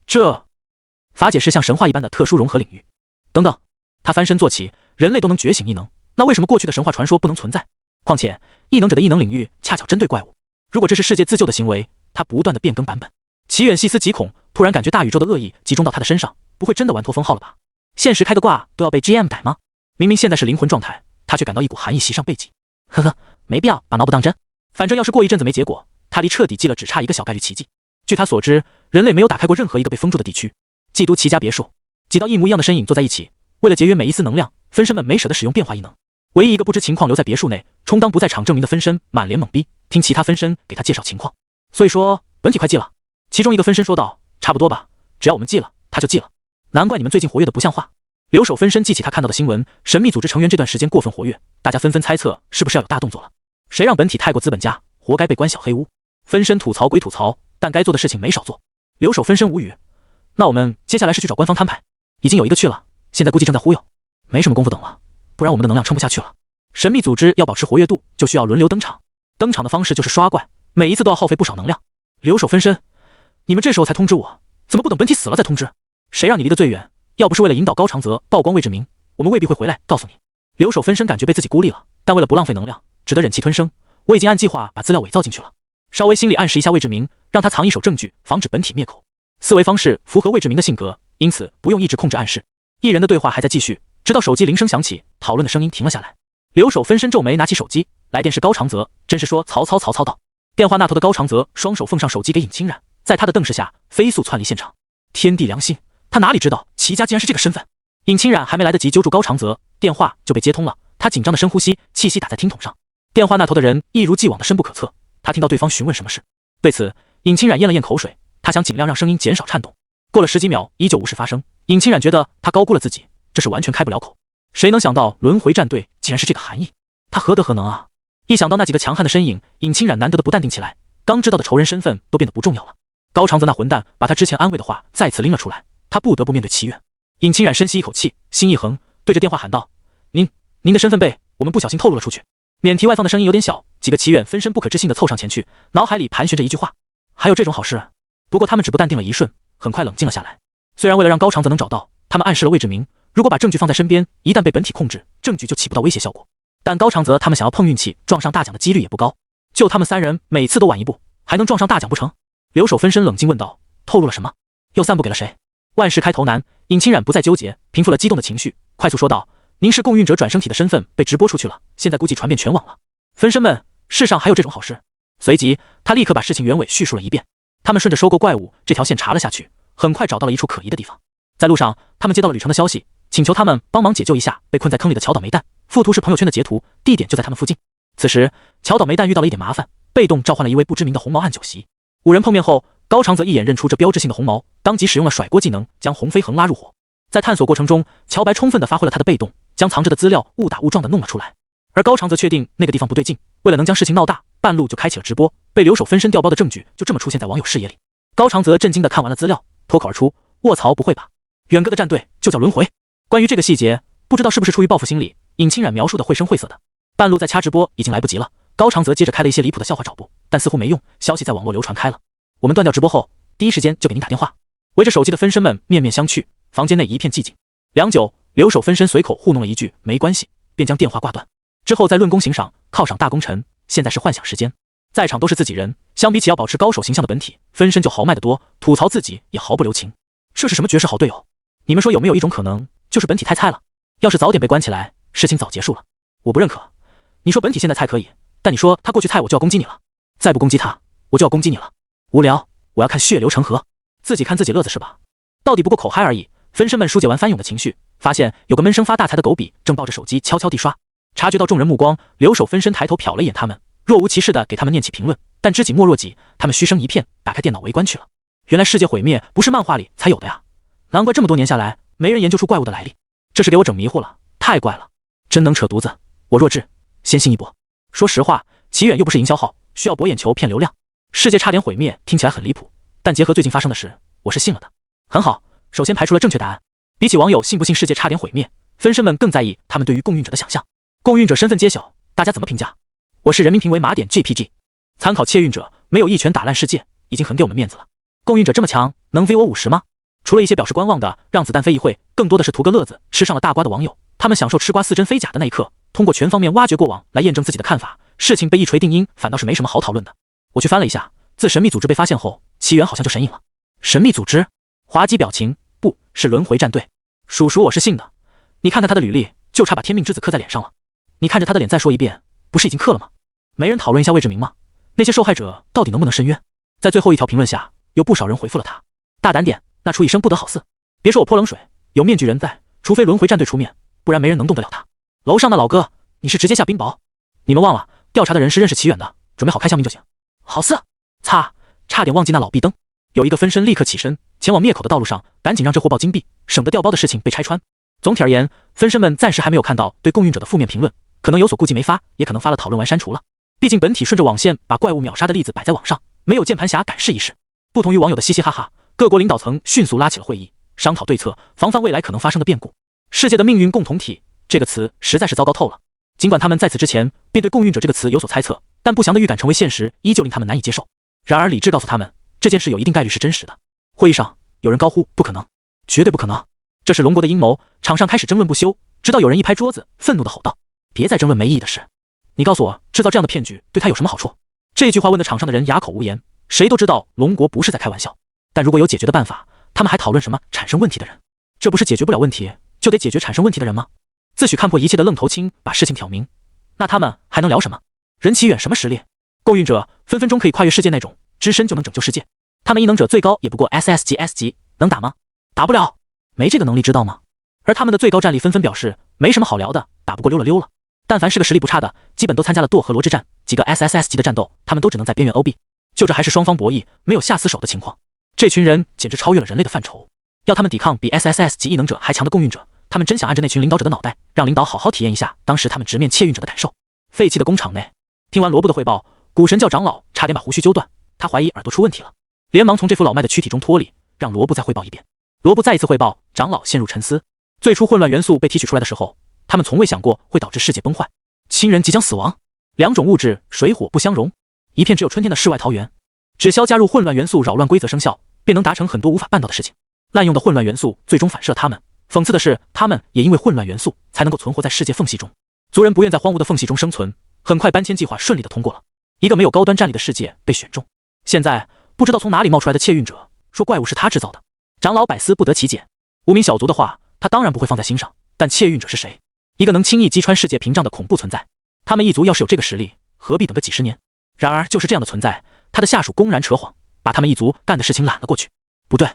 这法解释像神话一般的特殊融合领域。等等，他翻身坐起，人类都能觉醒异能，那为什么过去的神话传说不能存在？况且异能者的异能领域恰巧针对怪物，如果这是世界自救的行为，他不断的变更版本。齐远细思极恐，突然感觉大宇宙的恶意集中到他的身上，不会真的玩脱封号了吧？现实开个挂都要被 GM 逮吗？明明现在是灵魂状态，他却感到一股寒意袭上背脊。呵呵，没必要把脑补当真，反正要是过一阵子没结果，他离彻底记了只差一个小概率奇迹。据他所知，人类没有打开过任何一个被封住的地区。祭都齐家别墅，几道一模一样的身影坐在一起，为了节约每一丝能量，分身们没舍得使用变化异能。唯一一个不知情况留在别墅内，充当不在场证明的分身满脸懵逼，听其他分身给他介绍情况。所以说本体快记了。其中一个分身说道，差不多吧，只要我们记了，他就记了。难怪你们最近活跃的不像话。留守分身记起他看到的新闻，神秘组织成员这段时间过分活跃，大家纷纷猜测是不是要有大动作了。谁让本体太过资本家，活该被关小黑屋。分身吐槽归吐槽，但该做的事情没少做。留守分身无语，那我们接下来是去找官方摊牌，已经有一个去了，现在估计正在忽悠，没什么功夫等了，不然我们的能量撑不下去了。神秘组织要保持活跃度，就需要轮流登场，登场的方式就是刷怪，每一次都要耗费不少能量。留守分身，你们这时候才通知我，怎么不等本体死了再通知？谁让你离得最远？要不是为了引导高长泽曝光魏志明，我们未必会回来告诉你。留守分身感觉被自己孤立了，但为了不浪费能量，只得忍气吞声。我已经按计划把资料伪造进去了，稍微心里暗示一下魏志明，让他藏一手证据，防止本体灭口。思维方式符合魏志明的性格，因此不用意志控制暗示。一人的对话还在继续，直到手机铃声响起，讨论的声音停了下来。留守分身皱眉，拿起手机，来电是高长泽，真是说曹操到。电话那头的高长泽双手奉上手机给尹清冉，在他的瞪视下飞速窜离现场。天地良心，他哪里知道齐家竟然是这个身份？尹清冉还没来得及揪住高长泽，电话就被接通了。他紧张的深呼吸，气息打在听筒上。电话那头的人一如既往的深不可测，他听到对方询问什么事。对此，尹清冉咽了咽口水，他想尽量让声音减少颤动。过了10几秒，依旧无事发生。尹清冉觉得他高估了自己，这是完全开不了口。谁能想到轮回战队竟然是这个含义？他何德何能啊？一想到那几个强悍的身影，尹清冉难得的不淡定起来，刚知道的仇人身份都变得不重要了。高长泽那混蛋把他之前安慰的话再次拎了出来，他不得不面对齐远。尹清冉深吸一口气，心一横，对着电话喊道：您的身份被我们不小心透露了出去。免提外放的声音有点小，几个齐远分身不可置信的凑上前去，脑海里盘旋着一句话：还有这种好事？不过他们只不淡定了一瞬，很快冷静了下来。虽然为了让高长泽能找到，他们暗示了魏志明，如果把证据放在身边，一旦被本体控制，证据就起不到威胁效果。但高长泽他们想要碰运气撞上大奖的几率也不高，就他们3人每次都晚一步，还能撞上大奖不成？留守分身冷静问道：透露了什么？又散布给了谁？万事开头难，尹清冉不再纠结，平复了激动的情绪，快速说道：您是共运者转生体的身份被直播出去了，现在估计传遍全网了。分身们，世上还有这种好事？随即他立刻把事情原委叙述了一遍。他们顺着收购怪物这条线查了下去，很快找到了一处可疑的地方。在路上，他们接到了旅程的消息，请求他们帮忙解救一下被困在坑里的乔岛霉蛋。附图是朋友圈的截图，地点就在他们附近。此时乔岛霉蛋遇到了一点麻烦，被动召唤了一位不知名的红毛暗酒席。5人碰面后，高长则一眼认出这标志性的红毛，当即使用了甩锅技能将红飞横拉入伙。在探索过程中，乔白充分地发挥了他的被动，将藏着的资料误打误撞地弄了出来。而高长则确定那个地方不对劲，为了能将事情闹大，半路就开启了直播，被留守分身调包的证据就这么出现在网友视野里。高长则震惊地看完了资料，脱口而出：卧槽，不会吧？远哥的战队就叫轮回？关于这个细节，不知道是不是出于报复心理，尹清冉描述的绘声绘色的。半路在掐直播已经来不及了，高长则接着开了一些离谱的笑话找补，但似乎没用，消息在网络流传开了。我们断掉直播后，第一时间就给您打电话。围着手机的分身们面面相觑，房间内一片寂静。良久，留守分身随口糊弄了一句没关系，便将电话挂断。之后在论功行赏，犒赏大功臣。现在是幻想时间，在场都是自己人，相比起要保持高手形象的本体，分身就豪迈得多，吐槽自己也毫不留情。这是什么绝世好队友？你们说有没有一种可能，就是本体太菜了？要是早点被关起来，事情早结束了。我不认可。你说本体现在菜可以，但你说他过去菜，我就要攻击你了。再不攻击他，我就要攻击你了。无聊，我要看血流成河。自己看自己乐子是吧？到底不过口嗨而已。分身们疏解完翻涌的情绪，发现有个闷声发大财的狗比正抱着手机悄悄地刷。察觉到众人目光，留守分身抬头瞟了一眼他们，若无其事地给他们念起评论，但知己莫若己，他们嘘声一片，打开电脑围观去了。原来世界毁灭不是漫画里才有的呀，难怪这么多年下来没人研究出怪物的来历，这是给我整迷糊了，太怪了，真能扯犊子。我弱智，先信一波。说实话，齐远又不是营销号，需要博眼球骗流量，世界差点毁灭听起来很离谱，但结合最近发生的事，我是信了的。很好，首先排除了正确答案。比起网友信不信世界差点毁灭，分身们更在意他们对于共运者的想象。共运者身份揭晓，大家怎么评价？我是人民评为马点 JPG， 参考窃运者没有一拳打烂世界，已经很给我们面子了。共运者这么强，能 VO 50吗？除了一些表示观望的让子弹飞一会，更多的是图个乐子吃上了大瓜的网友，他们享受吃瓜似真非假的那一刻，通过全方面挖掘过往来验证自己的看法，事情被一锤定音反倒是没什么好讨论的。我去翻了一下，自神秘组织被发现后，齐源好像就神隐了。神秘组织？滑稽表情，不是轮回战队。叔叔我是信的，你看看他的履历，就差把天命之子刻在脸上了。你看着他的脸再说一遍，不是已经刻了吗？没人讨论一下魏志明吗？那些受害者到底能不能申冤？在最后一条评论下，有不少人回复了他，大胆点，那出一声不得好似。别说我泼冷水，有面具人在，除非轮回战队出面，不然没人能动得了他。楼上的老哥，你是直接下冰雹？你们忘了，调查的人是认识齐远的，准备好开香槟就行。好似，擦，差点忘记那老壁灯。有一个分身立刻起身，前往灭口的道路上，赶紧让这货报金币，省得调包的事情被拆穿。总体而言，分身们暂时还没有看到对共运者的负面评论，可能有所顾忌没发，也可能发了讨论完删除了。毕竟本体顺着网线把怪物秒杀的例子摆在网上，没有键盘侠敢试一试。不同于网友的嘻嘻哈哈，各国领导层迅速拉起了会议，商讨对策，防范未来可能发生的变故。世界的命运共同体这个词实在是糟糕透了。尽管他们在此之前便对共运者这个词有所猜测，但不祥的预感成为现实，依旧令他们难以接受。然而理智告诉他们，这件事有一定概率是真实的。会议上，有人高呼不可能，绝对不可能，这是龙国的阴谋。场上开始争论不休，直到有人一拍桌子，愤怒地吼道：别再争论没意义的事，你告诉我，制造这样的骗局对他有什么好处？这句话问得场上的人哑口无言。谁都知道龙国不是在开玩笑，但如果有解决的办法，他们还讨论什么产生问题的人？这不是解决不了问题，就得解决产生问题的人吗？自诩看破一切的愣头青把事情挑明，那他们还能聊什么？任齐远什么实力？共运者分分钟可以跨越世界那种，只身就能拯救世界。他们异能者最高也不过 SS 级 S 级，能打吗？打不了，没这个能力知道吗？而他们的最高战力纷纷表示没什么好聊的，打不过溜了溜了。但凡是个实力不差的，基本都参加了堕和罗之战，几个 SSS 级的战斗，他们都只能在边缘 OB。就这还是双方博弈，没有下死手的情况。这群人简直超越了人类的范畴，要他们抵抗比 SSS 级异能者还强的共运者，他们真想按着那群领导者的脑袋，让领导好好体验一下当时他们直面窃运者的感受。废弃的工厂内，听完罗布的汇报，古神教长老差点把胡须揪断，他怀疑耳朵出问题了，连忙从这副老迈的躯体中脱离，让罗布再汇报一遍。罗布再一次汇报，长老陷入沉思。最初混乱元素被提取出来的时候，他们从未想过会导致世界崩坏，亲人即将死亡，两种物质水火不相容，一片只有春天的世外桃源。只需加入混乱元素，扰乱规则生效，便能达成很多无法办到的事情。滥用的混乱元素最终反射他们，讽刺的是，他们也因为混乱元素才能够存活在世界缝隙中。族人不愿在荒芜的缝隙中生存，很快搬迁计划顺利的通过了，一个没有高端战力的世界被选中。现在不知道从哪里冒出来的窃运者说怪物是他制造的，长老百思不得其解。无名小卒的话他当然不会放在心上，但窃运者是谁？一个能轻易击穿世界屏障的恐怖存在。他们一族要是有这个实力，何必等个几十年？然而就是这样的存在，他的下属公然扯谎，把他们一族干的事情揽了过去。不对，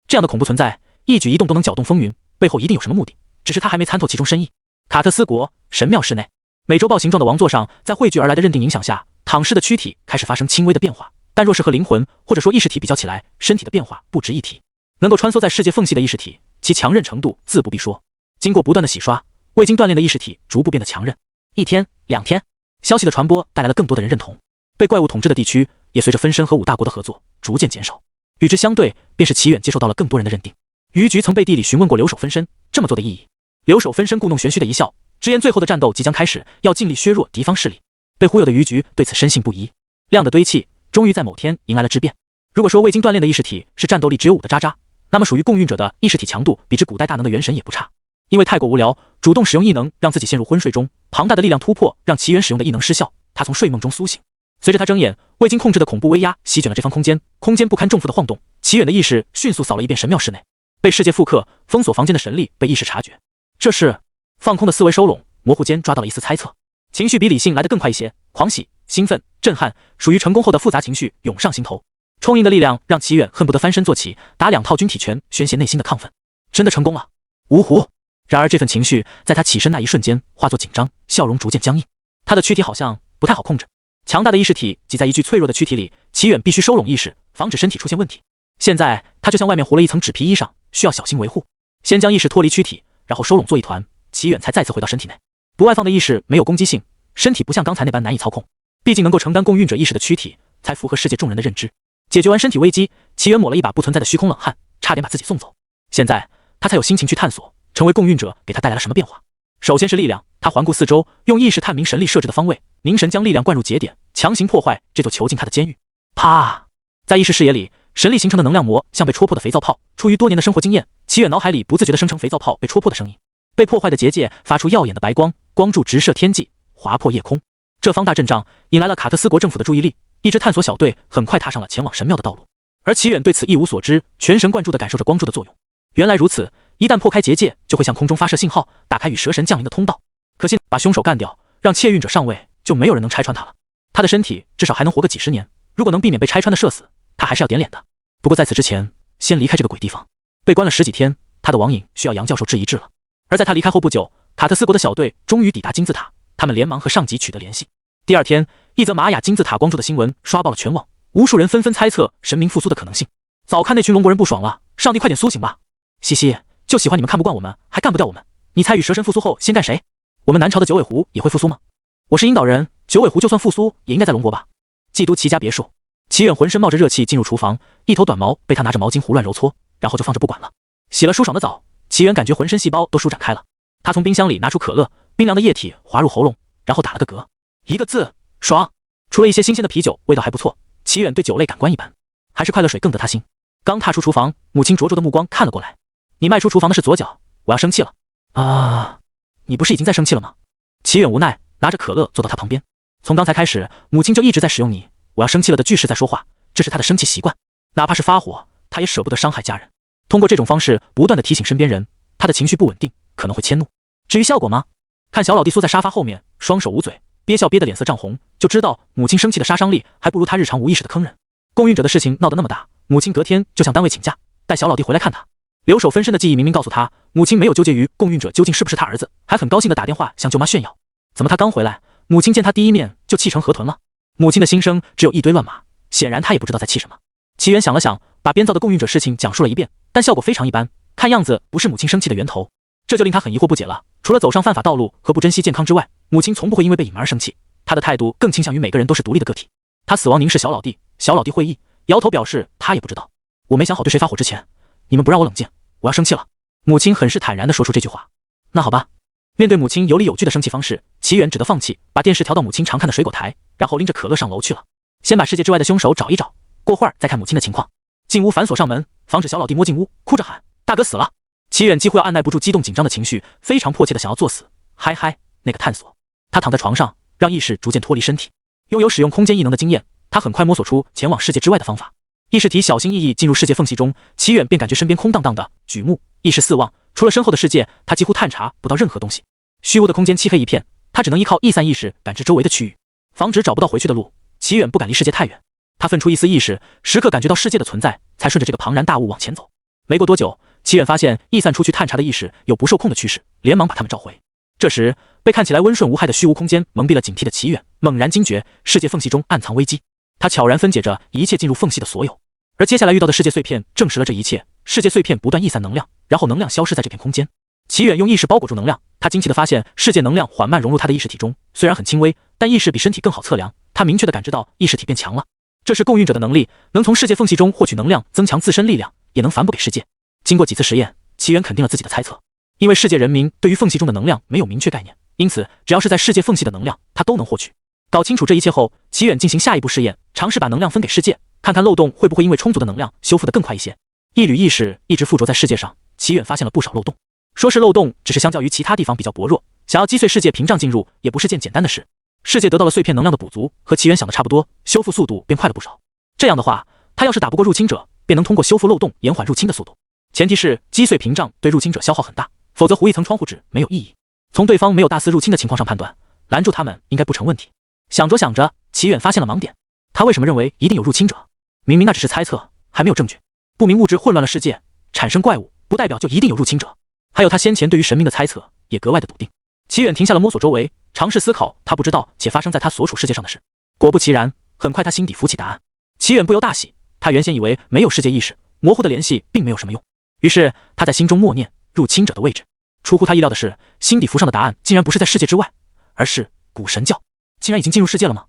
这样的恐怖存在，一举一动都能搅动风云，背后一定有什么目的，只是他还没参透其中深意。卡特斯国神庙室内，美洲豹形状的王座上，在汇聚而来的认定影响下，躺尸的躯体开始发生轻微的变化，但若是和灵魂或者说意识体比较起来，身体的变化不值一提。能够穿梭在世界缝隙的意识体，其强韧程度自不必说。经过不断的洗刷，未经锻炼的意识体逐步变得强韧。1天、2天，消息的传播带来了更多的人认同，被怪物统治的地区也随着分身和5大国的合作逐渐减少。与之相对，便是齐远接受到了更多人的认定。虞局曾背地里询问过留守分身这么做的意义。留守分身故弄玄虚的一笑，直言最后的战斗即将开始，要尽力削弱敌方势力。被忽悠的虞局对此深信不疑。量的堆砌终于在某天迎来了质变。如果说未经锻炼的意识体是战斗力只有5的渣渣，那么属于共运者的意识体强度比之古代大能的元神也不差。因为太过无聊，主动使用异能让自己陷入昏睡中，庞大的力量突破让齐元使用的异能失效，他从睡梦中苏醒。随着他睁眼，未经控制的恐怖威压席卷了这方空间，空间不堪重负的晃动，齐远的意识迅速扫了一遍神庙室内，被世界复刻封锁房间的神力被意识察觉。这是放空的思维收拢，模糊间抓到了一丝猜测，情绪比理性来得更快一些，狂喜、兴奋、震撼，属于成功后的复杂情绪涌上心头。充盈的力量让齐远恨不得翻身坐起，打2套军体拳宣泄内心的亢奋。真的成功了！呜呼！然而这份情绪在他起身那一瞬间化作紧张，笑容逐渐僵硬。他的躯体好像不太好控制，强大的意识体挤在一具脆弱的躯体里，齐远必须收拢意识，防止身体出现问题。现在他就像外面糊了一层纸皮衣裳，需要小心维护。先将意识脱离躯体，然后收拢作一团，齐远才再次回到身体内。不外放的意识没有攻击性，身体不像刚才那般难以操控，毕竟能够承担共运者意识的躯体才符合世界众人的认知。解决完身体危机，齐远抹了一把不存在的虚空冷汗，差点把自己送走。现在他才有心情去探索成为共运者给他带来了什么变化。首先是力量，他环顾四周，用意识探明神力设置的方位，凝神将力量灌入节点，强行破坏这座囚禁他的监狱。啪！在意识视野里，神力形成的能量膜像被戳破的肥皂泡。出于多年的生活经验，齐远脑海里不自觉地生成肥皂泡被戳破的声音。被破坏的结界发出耀眼的白光，光柱直射天际，划破夜空。这方大阵仗引来了卡特斯国政府的注意力，一支探索小队很快踏上了前往神庙的道路。而齐远对此一无所知，全神贯注地感受着光柱的作用。原来如此，一旦破开结界，就会向空中发射信号，打开与蛇神降临的通道。可惜把凶手干掉，让窃运者上位，就没有人能拆穿他了。他的身体至少还能活个几十年，如果能避免被拆穿的射死，他还是要点脸的。不过在此之前，先离开这个鬼地方。被关了10几天，他的网瘾需要杨教授治一治了。而在他离开后不久，卡特斯国的小队终于抵达金字塔，他们连忙和上级取得联系。第二天，一则玛雅金字塔光柱的新闻刷爆了全网，无数人纷纷猜测神明复苏的可能性。早看那群龙国人不爽了，上帝快点苏醒吧！西西，就喜欢你们看不惯我们，还干不掉我们。你猜与蛇神复苏后先干谁？我们南朝的九尾狐也会复苏吗？我是阴岛人，九尾狐就算复苏，也应该在龙国吧？冀都齐家别墅，齐远浑身冒着热气进入厨房，一头短毛被他拿着毛巾胡乱揉搓，然后就放着不管了。洗了舒爽的澡，齐远感觉浑身细胞都舒展开了。他从冰箱里拿出可乐，冰凉的液体滑入喉咙，然后打了个嗝，一个字：爽。除了一些新鲜的啤酒，味道还不错。齐远对酒类感官一般，还是快乐水更得他心。刚踏出厨房，母亲灼灼的目光看了过来。你迈出厨房的是左脚，我要生气了。啊，你不是已经在生气了吗？齐远无奈，拿着可乐坐到他旁边。从刚才开始，母亲就一直在使用你我要生气了的句式在说话，这是他的生气习惯。哪怕是发火，他也舍不得伤害家人。通过这种方式不断的提醒身边人，他的情绪不稳定，可能会迁怒。至于效果吗？看小老弟缩在沙发后面，双手捂嘴，憋笑憋得脸色涨红，就知道母亲生气的杀伤力还不如他日常无意识的坑人。共运者的事情闹得那么大，母亲隔天就向单位请假，带小老弟回来看他。留守分身的记忆明明告诉他，母亲没有纠结于共运者究竟是不是他儿子，还很高兴地打电话向舅妈炫耀。怎么他刚回来，母亲见他第一面就气成河豚了？母亲的心声只有一堆乱码，显然他也不知道在气什么。齐远想了想，把编造的共运者事情讲述了一遍，但效果非常一般，看样子不是母亲生气的源头，这就令他很疑惑不解了。除了走上犯法道路和不珍惜健康之外，母亲从不会因为被隐瞒而生气，她的态度更倾向于每个人都是独立的个体。他死亡凝视小老弟，小老弟会意，摇头表示他也不知道。我没想好对谁发火之前，你们不让我冷静，我要生气了。母亲很是坦然地说出这句话。那好吧。面对母亲有理有据的生气方式，齐远只得放弃，把电视调到母亲常看的水果台，然后拎着可乐上楼去了。先把世界之外的凶手找一找，过会儿再看母亲的情况。进屋反锁上门，防止小老弟摸进屋，哭着喊大哥死了。齐远几乎要按耐不住激动紧张的情绪，非常迫切地想要作死。嗨嗨，那个探索。他躺在床上，让意识逐渐脱离身体。拥有使用空间异能的经验，他很快摸索出前往世界之外的方法。意识体小心翼翼进入世界缝隙中，齐远便感觉身边空荡荡的，举目意识四望，除了身后的世界，他几乎探查不到任何东西。虚无的空间漆黑一片，他只能依靠逸散意识感知周围的区域，防止找不到回去的路。齐远不敢离世界太远，他分出一丝意识，时刻感觉到世界的存在，才顺着这个庞然大物往前走。没过多久，齐远发现逸散出去探查的意识有不受控的趋势，连忙把他们召回。这时，被看起来温顺无害的虚无空间蒙蔽了警惕的齐远，猛然惊觉世界缝隙中暗藏危机。他悄然分解着一切进入缝隙的所有，而接下来遇到的世界碎片证实了这一切。世界碎片不断逸散能量，然后能量消失在这片空间。齐远用意识包裹住能量，他惊奇地发现世界能量缓慢融入他的意识体中，虽然很轻微，但意识比身体更好测量。他明确地感知到意识体变强了，这是共运者的能力，能从世界缝隙中获取能量，增强自身力量，也能反哺给世界。经过几次实验，齐远肯定了自己的猜测。因为世界人民对于缝隙中的能量没有明确概念，因此只要是在世界缝隙的能量，他都能获取。搞清楚这一切后，齐远进行下一步试验，尝试把能量分给世界，看看漏洞会不会因为充足的能量修复得更快一些。一缕意识一直附着在世界上，齐远发现了不少漏洞。说是漏洞，只是相较于其他地方比较薄弱，想要击碎世界屏障进入，也不是件简单的事。世界得到了碎片能量的补足，和齐远想的差不多，修复速度便快了不少。这样的话，他要是打不过入侵者，便能通过修复漏洞延缓入侵的速度。前提是击碎屏障对入侵者消耗很大，否则糊一层窗户纸没有意义。从对方没有大肆入侵的情况上判断，拦住他们应该不成问题。想着想着，齐远发现了盲点。他为什么认为一定有入侵者？明明那只是猜测，还没有证据。不明物质混乱了世界，产生怪物，不代表就一定有入侵者。还有他先前对于神明的猜测，也格外的笃定。齐远停下了摸索周围，尝试思考他不知道且发生在他所属世界上的事。果不其然，很快他心底浮起答案。齐远不由大喜，他原先以为没有世界意识，模糊的联系并没有什么用。于是他在心中默念入侵者的位置。出乎他意料的是，心底浮上的答案竟然不是在世界之外，而是古神教。竟然已经进入世界了吗？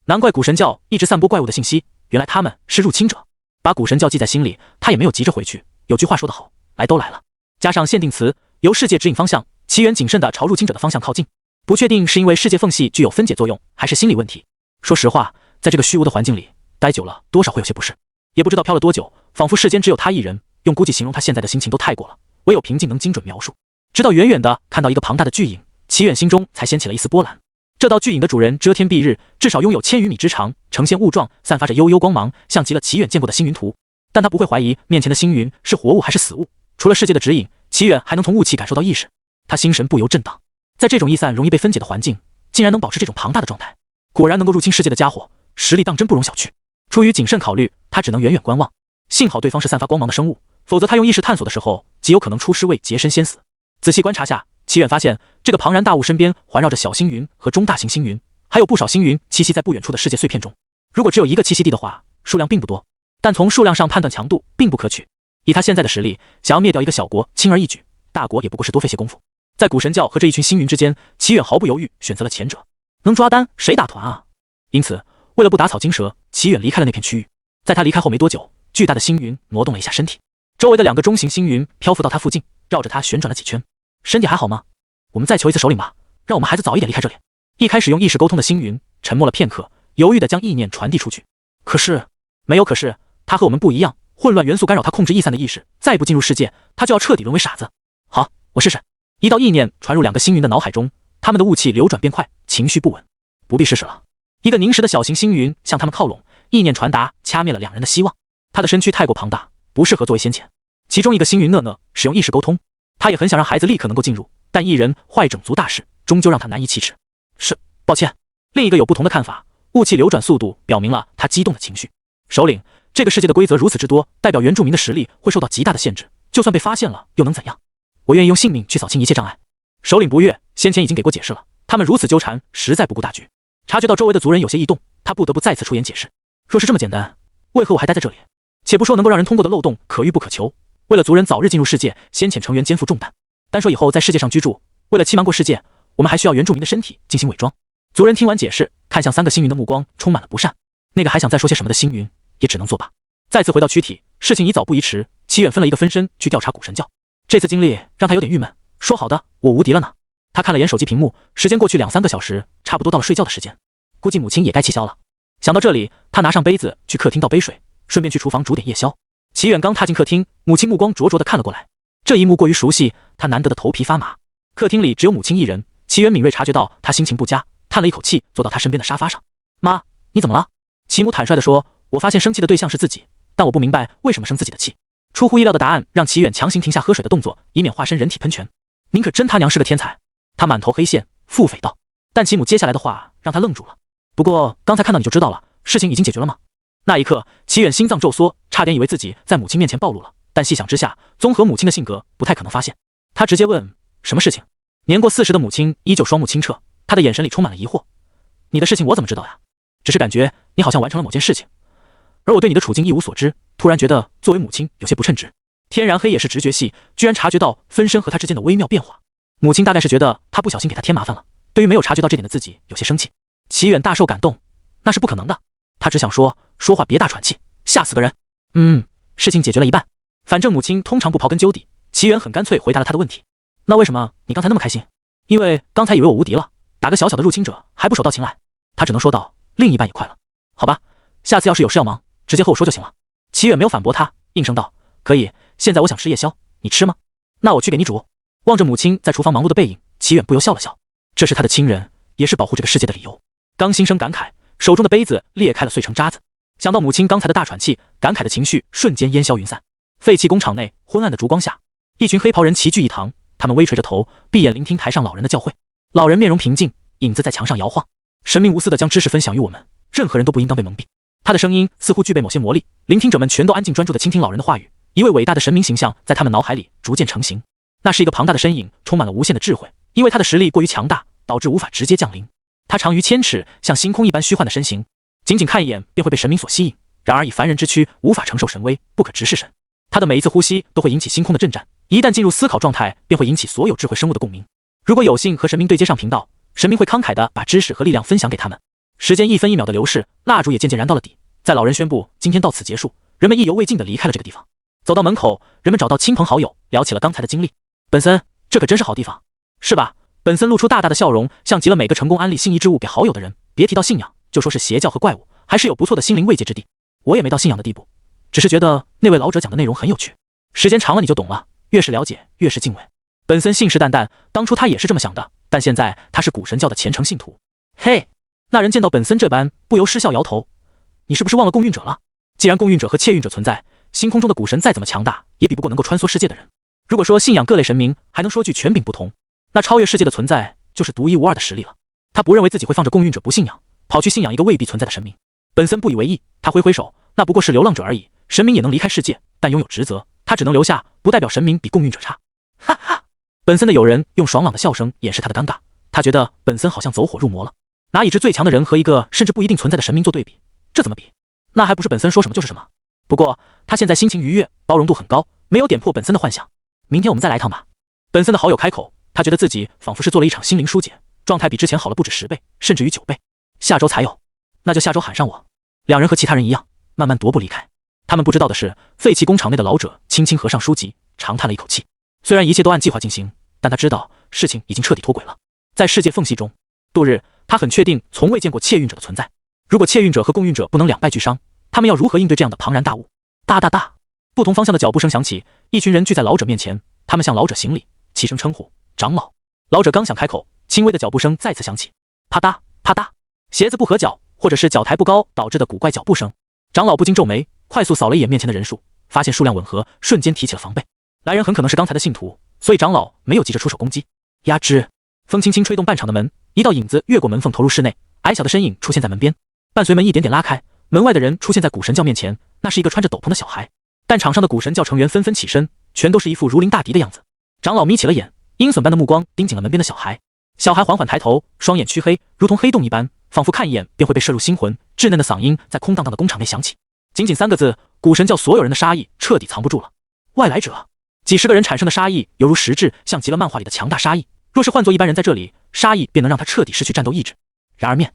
难怪古神教一直散播怪物的信息，原来他们是入侵者。把古神教记在心里，他也没有急着回去。有句话说得好，来都来了。加上限定词，由世界指引方向，齐远谨慎地朝入侵者的方向靠近。不确定是因为世界缝隙具有分解作用，还是心理问题。说实话，在这个虚无的环境里待久了，多少会有些不适。也不知道飘了多久，仿佛世间只有他一人，用估计形容他现在的心情都太过了，唯有平静能精准描述。直到远远地看到一个庞大的巨影，齐远心中才掀起了一丝波澜。这道巨影的主人遮天蔽日，至少拥有1000余米之长，呈现雾状，散发着幽幽光芒，像极了齐远见过的星云图。但他不会怀疑面前的星云是活物还是死物。除了世界的指引，齐远还能从雾气感受到意识。他心神不由震荡，在这种易散容易被分解的环境，竟然能保持这种庞大的状态。果然能够入侵世界的家伙，实力当真不容小觑。出于谨慎考虑，他只能远远观望。幸好对方是散发光芒的生物，否则他用意识探索的时候，极有可能出师位洁身先死。仔细观察下，齐远发现这个庞然大物身边环绕着小星云和中大型星云，还有不少星云栖息在不远处的世界碎片中。如果只有一个栖息地的话，数量并不多，但从数量上判断强度并不可取。以他现在的实力，想要灭掉一个小国轻而易举，大国也不过是多费些功夫。在古神教和这一群星云之间，齐远毫不犹豫选择了前者。能抓单谁打团啊？因此为了不打草惊蛇，齐远离开了那片区域。在他离开后没多久，巨大的星云挪动了一下身体，周围的2个中型星云漂浮到他附近，绕着他旋转了几圈。身体还好吗？我们再求一次首领吧，让我们孩子早一点离开这里。一开始用意识沟通的星云沉默了片刻，犹豫地将意念传递出去。可是没有可是，他和我们不一样，混乱元素干扰他控制易散的意识，再不进入世界，他就要彻底沦为傻子。好，我试试。一道意念传入2个星云的脑海中，他们的雾气流转变快，情绪不稳。不必试试了。一个凝实的小型星云向他们靠拢，意念传达掐灭了2人的希望。他的身躯太过庞大，不适合作为先遣。其中一个星云讷讷使用意识沟通，他也很想让孩子立刻能够进入，但一人坏整族大事，终究让他难以启齿。是，抱歉。另一个有不同的看法，雾气流转速度表明了他激动的情绪。首领，这个世界的规则如此之多，代表原住民的实力会受到极大的限制，就算被发现了又能怎样？我愿意用性命去扫清一切障碍。首领不悦，先前已经给过解释了，他们如此纠缠，实在不顾大局。察觉到周围的族人有些异动，他不得不再次出言解释。若是这么简单，为何我还待在这里？且不说能够让人通过的漏洞可遇不可求，为了族人早日进入世界，先遣成员肩负重担。单说以后在世界上居住，为了欺瞒过世界，我们还需要原住民的身体进行伪装。族人听完解释，看向3个星云的目光充满了不善。那个还想再说些什么的星云，也只能作罢。再次回到躯体，事情宜早不宜迟，齐远分了一个分身去调查古神教。这次经历让他有点郁闷，说好的我无敌了呢？他看了眼手机屏幕，时间过去2-3个小时，差不多到了睡觉的时间，估计母亲也该气消了。想到这里，他拿上杯子去客厅倒杯水，顺便去厨房煮点夜宵。齐远刚踏进客厅，母亲目光灼灼地看了过来，这一幕过于熟悉，他难得的头皮发麻。客厅里只有母亲一人，齐远敏锐察觉到他心情不佳，叹了一口气，坐到他身边的沙发上。妈，你怎么了？齐母坦率地说，我发现生气的对象是自己，但我不明白为什么生自己的气。出乎意料的答案让齐远强行停下喝水的动作，以免化身人体喷泉。您可真他娘是个天才。他满头黑线，腹诽道。但齐母接下来的话让他愣住了。不过刚才看到你就知道了，事情已经解决了吗？那一刻，齐远心脏骤缩，差点以为自己在母亲面前暴露了。但细想之下，综合母亲的性格，不太可能发现。他直接问：什么事情？年过40的母亲依旧双目清澈，她的眼神里充满了疑惑。你的事情我怎么知道呀？只是感觉你好像完成了某件事情，而我对你的处境一无所知，突然觉得作为母亲有些不称职。天然黑也是直觉系，居然察觉到分身和他之间的微妙变化。母亲大概是觉得他不小心给他添麻烦了，对于没有察觉到这点的自己有些生气。齐远大受感动，那是不可能的。他只想说话别大喘气，吓死个人。事情解决了一半。反正母亲通常不刨根究底，齐远很干脆回答了他的问题。那为什么你刚才那么开心？因为刚才以为我无敌了，打个小小的入侵者还不手到擒来。他只能说道，另一半也快了。好吧，下次要是有事要忙，直接和我说就行了。齐远没有反驳他，应声道，可以，现在我想吃夜宵，你吃吗？那我去给你煮。望着母亲在厨房忙碌的背影，齐远不由笑了笑，这是他的亲人，也是保护这个世界的理由。刚心生感慨，手中的杯子裂开了碎成渣子，想到母亲刚才的大喘气，感慨的情绪瞬间烟消云散。废弃工厂内昏暗的烛光下，一群黑袍人齐聚一堂，他们微垂着头，闭眼聆听台上老人的教诲。老人面容平静，影子在墙上摇晃，神明无私地将知识分享于我们，任何人都不应当被蒙蔽。他的声音似乎具备某些魔力，聆听者们全都安静专注地倾听老人的话语，一位伟大的神明形象在他们脑海里逐渐成型。那是一个庞大的身影，充满了无限的智慧，因为他的实力过于强大，导致无法直接降临。他长于千尺，像星空一般虚幻的身形，仅仅看一眼便会被神明所吸引，然而以凡人之躯无法承受神威，不可直视神。他的每一次呼吸都会引起星空的震颤，一旦进入思考状态，便会引起所有智慧生物的共鸣。如果有幸和神明对接上频道，神明会慷慨地把知识和力量分享给他们。时间一分一秒的流逝，蜡烛也渐渐燃到了底。在老人宣布今天到此结束，人们意犹未尽地离开了这个地方。走到门口，人们找到亲朋好友，聊起了刚才的经历。本森，这可真是好地方，是吧？本森露出大大的笑容，像极了每个成功安利心仪之物给好友的人。别提到信仰，就说是邪教和怪物，还是有不错的心灵慰藉之地。我也没到信仰的地步，只是觉得那位老者讲的内容很有趣。时间长了你就懂了，越是了解越是敬畏。本森信誓旦旦，当初他也是这么想的，但现在他是古神教的虔诚信徒。嘿，那人见到本森这般，不由失笑摇头，你是不是忘了共运者了？既然共运者和窃运者存在，星空中的古神再怎么强大，也比不过能够穿梭世界的人。如果说信仰各类神明，还能说句权柄不同，那超越世界的存在就是独一无二的实力了。他不认为自己会放着共运者不信仰，跑去信仰一个未必存在的神明。本森不以为意，他挥挥手，那不过是流浪者而已，神明也能离开世界，但拥有职责，他只能留下，不代表神明比共运者差。哈哈，本森的友人用爽朗的笑声掩饰他的尴尬，他觉得本森好像走火入魔了，拿已知最强的人和一个甚至不一定存在的神明做对比，这怎么比？那还不是本森说什么就是什么。不过他现在心情愉悦，包容度很高，没有点破本森的幻想。明天我们再来一趟吧。本森的好友开口，他觉得自己仿佛是做了一场心灵疏解，状态比之前好了不止10倍，甚至于9倍。下周才有，那就下周喊上我。两人和其他人一样，慢慢踱步离开。他们不知道的是，废弃工厂内的老者轻轻合上书籍，长叹了一口气。虽然一切都按计划进行，但他知道事情已经彻底脱轨了。在世界缝隙中度日，他很确定从未见过窃运者的存在。如果窃运者和共运者不能两败俱伤，他们要如何应对这样的庞然大物？大大大，不同方向的脚步声响起，一群人聚在老者面前，他们向老者行礼，齐声称呼长老。老者刚想开口，轻微的脚步声再次响起，啪嗒啪嗒，鞋子不合脚，或者是脚抬不高导致的古怪脚步声。长老不禁皱眉，快速扫了一眼面前的人数，发现数量吻合，瞬间提起了防备。来人很可能是刚才的信徒，所以长老没有急着出手攻击。呀吱，风轻轻吹动半场的门，一道影子越过门缝投入室内，矮小的身影出现在门边，伴随门一点点拉开，门外的人出现在古神教面前，那是一个穿着斗篷的小孩。但场上的古神教成员纷纷起身，全都是一副如临大敌的样子。长老眯起了眼，鹰隼般的目光盯紧了门边的小孩。小孩缓缓抬头，双眼黢黑，如同黑洞一般，仿佛看一眼便会被摄入心魂。稚嫩的嗓音在空荡荡的工厂内响起，仅仅3个字，古神教所有人的杀意彻底藏不住了。外来者，几十个人产生的杀意犹如实质，像极了漫画里的强大杀意。若是换做一般人在这里，杀意便能让他彻底失去战斗意志。然而面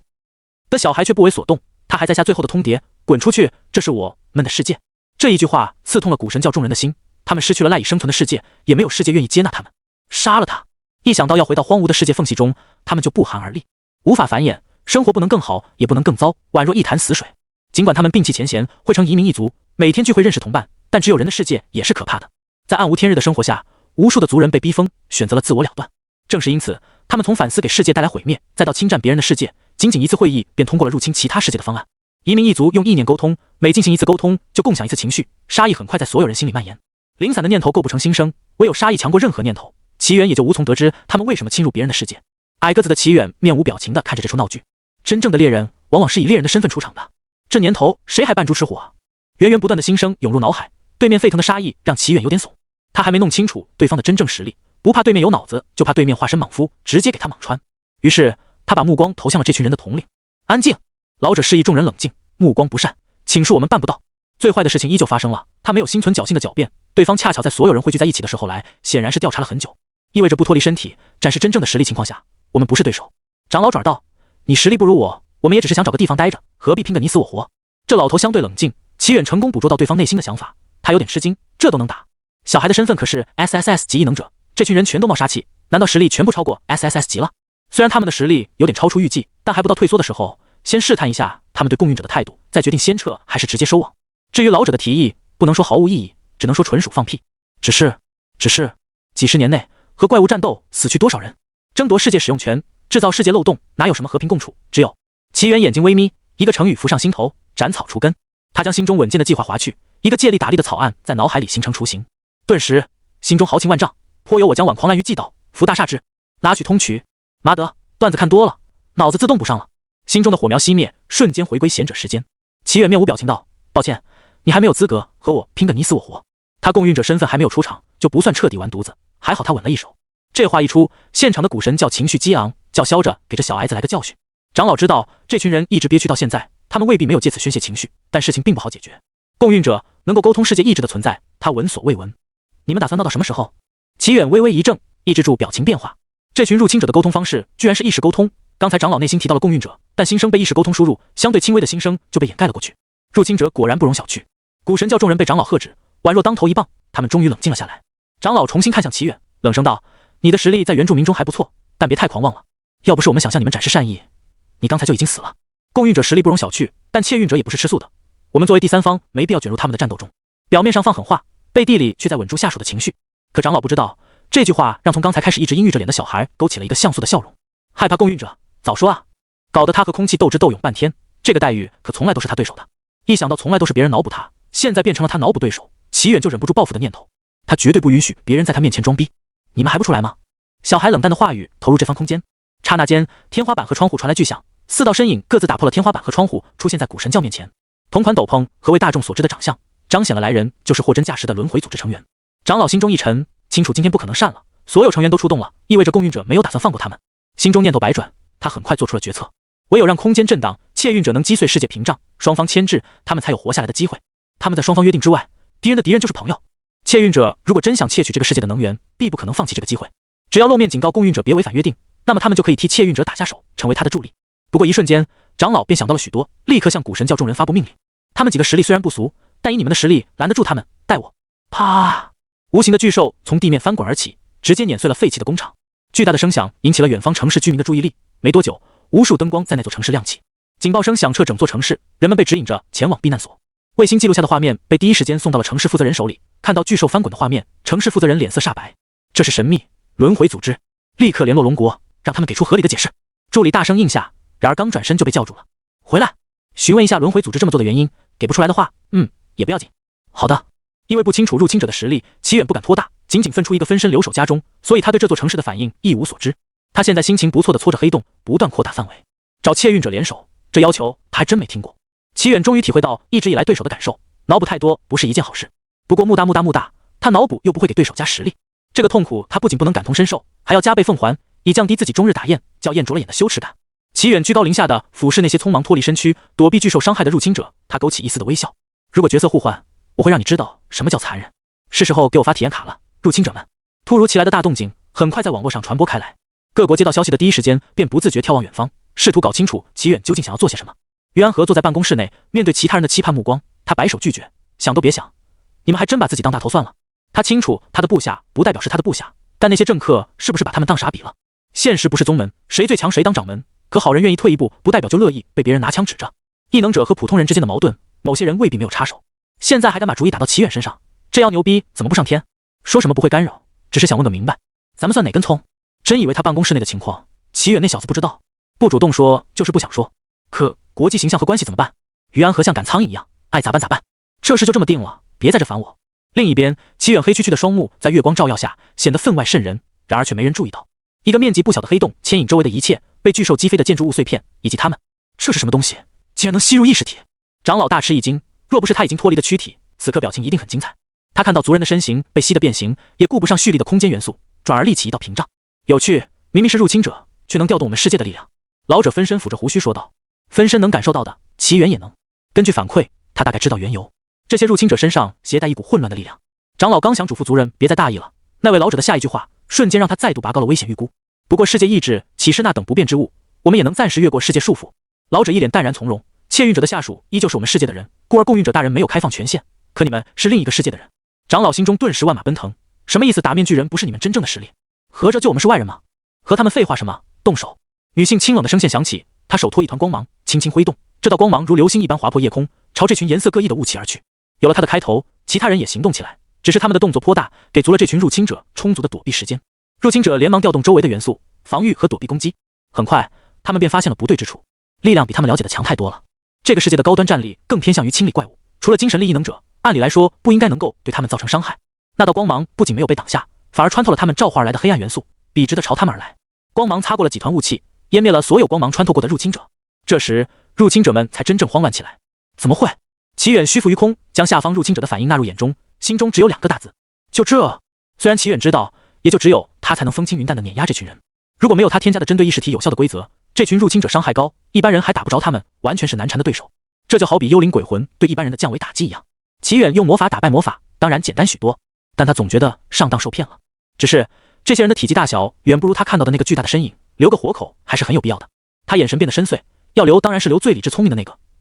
的小孩却不为所动，他还在下最后的通牒：滚出去，这是我们的世界。这一句话刺痛了古神教众人的心，他们失去了赖以生存的世界，也没有世界愿意接纳他们。杀了他！一想到要回到荒芜的世界缝隙中，他们就不寒而栗。无法繁衍，生活不能更好，也不能更糟，宛若一潭死水。尽管他们摒弃前嫌，汇成移民一族，每天聚会认识同伴，但只有人的世界也是可怕的。在暗无天日的生活下，无数的族人被逼疯，选择了自我了断。正是因此，他们从反思给世界带来毁灭，再到侵占别人的世界，仅仅一次会议便通过了入侵其他世界的方案。移民一族用意念沟通，每进行一次沟通就共享一次情绪，杀意很快在所有人心里蔓延。零散的念头构不成新生，唯有杀意强过任何念头，齐远也就无从得知他们为什么侵入别人的世界。矮个子的齐远面无表情地看着这出闹剧。真正的猎人往往是以猎人的身份出场的，这年头谁还扮猪吃虎啊？源源不断的心声涌入脑海，对面沸腾的杀意让齐远有点怂。他还没弄清楚对方的真正实力，不怕对面有脑子，就怕对面化身莽夫，直接给他莽穿。于是他把目光投向了这群人的统领。安静！老者示意众人冷静，目光不善，请示我们办不到。最坏的事情依旧发生了，他没有心存侥幸的狡辩，对方恰巧在所有人汇聚在一起的时候来，显然是调查了很久，意味着不脱离身体展示真正的实力情况下，我们不是对手。长老转道，你实力不如我们也只是想找个地方待着，何必拼个你死我活？这老头相对冷静，齐远成功捕捉到对方内心的想法，他有点吃惊，这都能打？小孩的身份可是 SSS 级异能者，这群人全都冒杀气，难道实力全部超过 SSS 级了？虽然他们的实力有点超出预计，但还不到退缩的时候，先试探一下他们对共运者的态度，再决定先撤还是直接收网。至于老者的提议，不能说毫无意义，只能说纯属放屁。只是几十年内和怪物战斗死去多少人？争夺世界使用权，制造世界漏洞，哪有什么和平共处？只有……齐元眼睛微眯，一个成语浮上心头，斩草除根。他将心中稳健的计划划去，一个借力打力的草案在脑海里形成雏形。顿时心中豪情万丈，颇有我将挽狂澜于既倒，扶大厦之，拉去通衢。妈的，段子看多了，脑子自动补上了。心中的火苗熄灭，瞬间回归贤者时间。齐远面无表情道：“抱歉，你还没有资格和我拼个你死我活。他共运者身份还没有出场，就不算彻底完犊子。还好他稳了一手。”这话一出，现场的古神教情绪激昂，叫嚣着给这小矮子来个教训。长老知道这群人一直憋屈到现在，他们未必没有借此宣泄情绪，但事情并不好解决。共运者能够沟通世界意志的存在，他闻所未闻。你们打算闹到什么时候？齐远微微一怔，抑制住表情变化。这群入侵者的沟通方式居然是意识沟通。刚才长老内心提到了共运者，但心声被意识沟通输入，相对轻微的心声就被掩盖了过去。入侵者果然不容小觑。古神教众人被长老喝止，宛若当头一棒，他们终于冷静了下来。长老重新看向齐远，冷声道：“你的实力在原住民中还不错，但别太狂妄了。要不是我们想向你们展示善意，你刚才就已经死了。共运者实力不容小觑，但窃运者也不是吃素的。我们作为第三方，没必要卷入他们的战斗中。表面上放狠话，背地里却在稳住下属的情绪。可长老不知道，这句话让从刚才开始一直阴郁着脸的小孩勾起了一个像素的笑容。害怕共运者，早说啊！搞得他和空气斗智斗勇半天，这个待遇可从来都是他对手的。一想到从来都是别人脑补他，现在变成了他脑补对手，齐远就忍不住报复的念头。他绝对不允许别人在他面前装逼。你们还不出来吗？小孩冷淡的话语投入这方空间。刹那间，天花板和窗户传来巨响，4道身影各自打破了天花板和窗户，出现在古神教面前。同款斗篷和为大众所知的长相，彰显了来人就是货真价实的轮回组织成员。长老心中一沉，清楚今天不可能善了，所有成员都出动了，意味着共运者没有打算放过他们。心中念头百转，他很快做出了决策，唯有让空间震荡，窃运者能击碎世界屏障，双方牵制，他们才有活下来的机会。他们在双方约定之外，敌人的敌人就是朋友。窃运者如果真想窃取这个世界的能源，必不可能放弃这个机会。只要露面警告共运者别违反约定，那么他们就可以替窃运者打下手，成为他的助力。不过一瞬间，长老便想到了许多，立刻向古神教众人发布命令。他们几个实力虽然不俗，但以你们的实力拦得住他们，待我。啪！无形的巨兽从地面翻滚而起，直接碾碎了废弃的工厂。巨大的声响引起了远方城市居民的注意力。没多久，无数灯光在那座城市亮起，警报声响彻整座城市，人们被指引着前往避难所。卫星记录下的画面被第一时间送到了城市负责人手里。看到巨兽翻滚的画面，城市负责人脸色煞白。这是神秘轮回组织，立刻联络龙国，让他们给出合理的解释。助理大声应下，然而刚转身就被叫住了。回来，询问一下轮回组织这么做的原因。给不出来的话，也不要紧。好的。因为不清楚入侵者的实力，齐远不敢拖大，仅分出一个分身留守家中，所以他对这座城市的反应一无所知。他现在心情不错的搓着黑洞，不断扩大范围，找窃运者联手，这要求他还真没听过。齐远终于体会到一直以来对手的感受，脑补太多不是一件好事。不过木大，他脑补又不会给对手加实力，这个痛苦他不仅不能感同身受，还要加倍奉还，以降低自己终日打雁叫雁啄了眼的羞耻感。齐远居高临下的俯视那些匆忙脱离身躯躲避巨兽伤害的入侵者，他勾起一丝的微笑。如果角色互换，我会让你知道什么叫残忍。是时候给我发体验卡了，入侵者们！突如其来的大动静很快在网络上传播开来，各国接到消息的第一时间便不自觉眺望远方，试图搞清楚齐远究竟想要做些什么。于安和坐在办公室内，面对其他人的期盼目光，他摆手拒绝，想都别想，你们还真把自己当大头算了。他清楚他的部下不代表是他的部下，但那些政客是不是把他们当傻比了？现实不是宗门，谁最强谁当掌门，可好人愿意退一步，不代表就乐意被别人拿枪指着。异能者和普通人之间的矛盾，某些人未必没有插手，现在还敢把主意打到齐远身上，这样牛逼怎么不上天？说什么不会干扰，只是想问个明白，咱们算哪根葱？真以为他办公室内的情况，齐远那小子不知道？不主动说就是不想说。可国际形象和关系怎么办？于安和像赶苍蝇一样，爱咋办咋办。这事就这么定了，别在这烦我。另一边，齐远黑黢黢的双目在月光照耀下显得分外瘆人，然而却没人注意到，一个面积不小的黑洞牵引周围的一切，被巨兽击飞的建筑物碎片以及他们。这是什么东西？竟然能吸入意识体！长老大吃一惊，若不是他已经脱离了躯体，此刻表情一定很精彩。他看到族人的身形被吸得变形，也顾不上蓄力的空间元素，转而立起一道屏障。有趣，明明是入侵者，却能调动我们世界的力量。老者分身抚着胡须说道：“分身能感受到的，齐远也能。”根据反馈，他大概知道缘由。这些入侵者身上携带一股混乱的力量。长老刚想嘱咐族人别再大意了，那位老者的下一句话瞬间让他再度拔高了危险预估。不过世界意志岂是那等不变之物，我们也能暂时越过世界束缚。老者一脸淡然从容。窃运者的下属依旧是我们世界的人，故而共运者大人没有开放权限。可你们是另一个世界的人，长老心中顿时万马奔腾，什么意思？打面具人不是你们真正的实力？合着就我们是外人吗？和他们废话什么？动手！女性清冷的声线响起，她手托一团光芒，轻轻挥动，这道光芒如流星一般划破夜空，朝这群颜色各异的雾气而去。有了他的开头，其他人也行动起来，只是他们的动作颇大，给足了这群入侵者充足的躲避时间。入侵者连忙调动周围的元素，防御和躲避攻击。很快，他们便发现了不对之处，力量比他们了解的强太多了。这个世界的高端战力更偏向于清理怪物，除了精神力异能者，按理来说不应该能够对他们造成伤害。那道光芒不仅没有被挡下，反而穿透了他们召唤而来的黑暗元素，笔直的朝他们而来。光芒擦过了几团雾气，湮灭了所有光芒穿透过的入侵者。这时，入侵者们才真正慌乱起来。怎么会？齐远虚浮于空，将下方入侵者的反应纳入眼中，心中只有2个大字：就这。虽然齐远知道，也就只有他才能风轻云淡地碾压这群人。如果没有他添加的针对意识体有效的规则，这群入侵者伤害高，一般人还打不着他们，完全是难缠的对手。这就好比幽灵鬼魂对一般人的降维打击一样。齐远用魔法打败魔法，当然简单许多，但他总觉得上当受骗了。只是这些人的体积大小远不如他看到的那个巨大的身影，留个活口还是很有必要的。他眼神变得深邃，要留当然是留最理智聪明的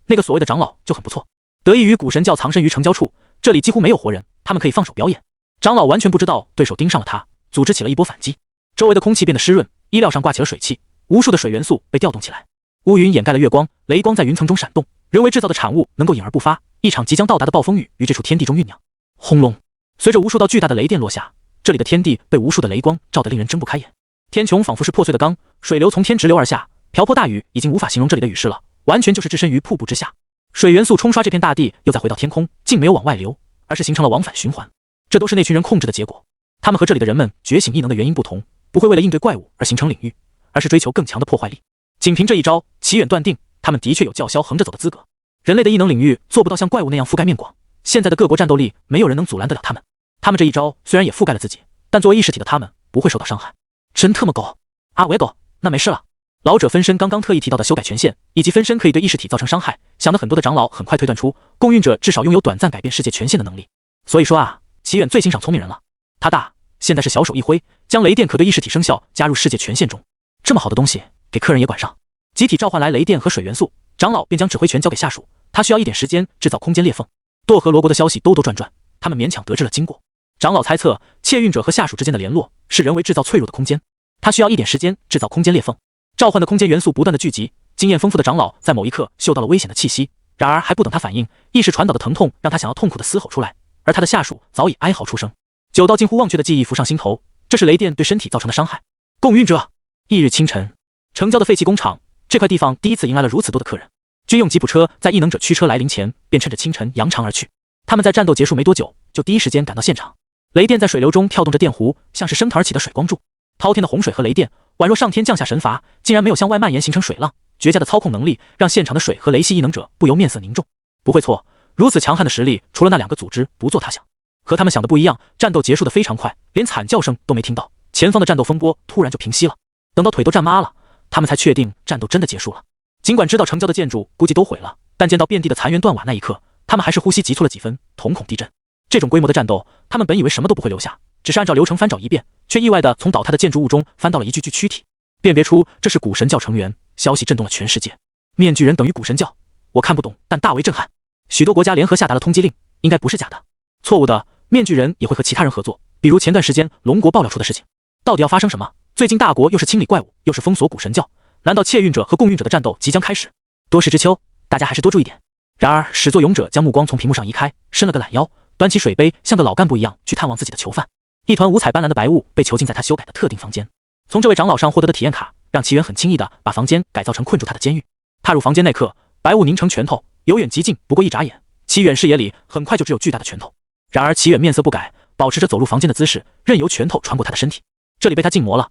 那个所谓的长老就很不错。得益于古神教藏身于城郊处，这里几乎没有活人，他们可以放手表演。长老完全不知道对手盯上了他，组织起了一波反击。周围的空气变得湿润，衣料上挂起了水汽，无数的水元素被调动起来。乌云掩盖了月光，雷光在云层中闪动，人为制造的产物能够隐而不发。一场即将到达的暴风雨于这处天地中酝酿。轰隆！随着无数道巨大的雷电落下，这里的天地被无数的雷光照得令人睁不开眼。天穹仿佛是破碎的钢，水流从天直流而下，瓢泼大雨已经无法形容这里的雨势了，完全就是置身于瀑布之下。水元素冲刷这片大地，又再回到天空，竟没有往外流，而是形成了往返循环。这都是那群人控制的结果。他们和这里的人们觉醒异能的原因不同，不会为了应对怪物而形成领域，而是追求更强的破坏力。仅凭这一招，齐远断定他们的确有叫嚣横着走的资格。人类的异能领域做不到像怪物那样覆盖面广，现在的各国战斗力没有人能阻拦得了他们。他们这一招虽然也覆盖了自己，但作为意识体的他们不会受到伤害。真特么狗！啊，喂狗，那没事了。老者分身刚刚特意提到的修改权限，以及分身可以对意识体造成伤害，想得很多的长老很快推断出，共运者至少拥有短暂改变世界权限的能力。所以说啊，齐远最欣赏聪明人了。他大，现在是小手一挥，将雷电可对意识体生效加入世界权限中。这么好的东西，给客人也管上。集体召唤来雷电和水元素，长老便将指挥权交给下属，他需要一点时间制造空间裂缝。舵和罗国的消息兜兜转转，他们勉强得知了经过。长老猜测，窃运者和下属之间的联络是人为制造脆弱的空间，他需要一点时间制造空间裂缝。召唤的空间元素不断的聚集，经验丰富的长老在某一刻嗅到了危险的气息，然而还不等他反应，意识传导的疼痛让他想要痛苦的嘶吼出来，而他的下属早已哀嚎出声。久到近乎忘却的记忆浮上心头，这是雷电对身体造成的伤害。共运者。翌日清晨，城郊的废弃工厂，这块地方第一次迎来了如此多的客人。军用吉普车在异能者驱车来临前，便趁着清晨扬长而去。他们在战斗结束没多久，就第一时间赶到现场。雷电在水流中跳动着电弧，像是升腾而起的水光柱。滔天的洪水和雷电，宛若上天降下神罚，竟然没有向外蔓延形成水浪。绝佳的操控能力让现场的水和雷系异能者不由面色凝重。不会错，如此强悍的实力，除了那2个组织不做他想。和他们想的不一样，战斗结束的非常快，连惨叫声都没听到，前方的战斗风波突然就平息了。等到腿都站麻了，他们才确定战斗真的结束了。尽管知道城郊的建筑估计都毁了，但见到遍地的残垣断瓦那一刻，他们还是呼吸急促了几分，瞳孔地震。这种规模的战斗，他们本以为什么都不会留下，只是按照流程翻找一遍，却意外地从倒塌的建筑物中翻到了一具躯体，辨别出这是古神教成员。消息震动了全世界，面具人等于古神教，我看不懂，但大为震撼。许多国家联合下达了通缉令，应该不是假的。错误的，面具人也会和其他人合作，比如前段时间龙国爆料出的事情。到底要发生什么？最近大国又是清理怪物，又是封锁古神教，难道窃运者和共运者的战斗即将开始？多事之秋，大家还是多注意点。然而始作俑者将目光从屏幕上移开，伸了个懒腰，端起水杯，像个老干部一样去探望自己的囚犯。一团五彩斑斓的白雾被囚禁在他修改的特定房间。从这位长老上获得的体验卡，让齐远很轻易地把房间改造成困住他的监狱。踏入房间那刻，白雾凝成拳头，由远及近，不过一眨眼，齐远视野里很快就只有巨大的拳头。然而齐远面色不改，保持着走入房间的姿势，任由拳头穿过他的身体。这里被他静魔了，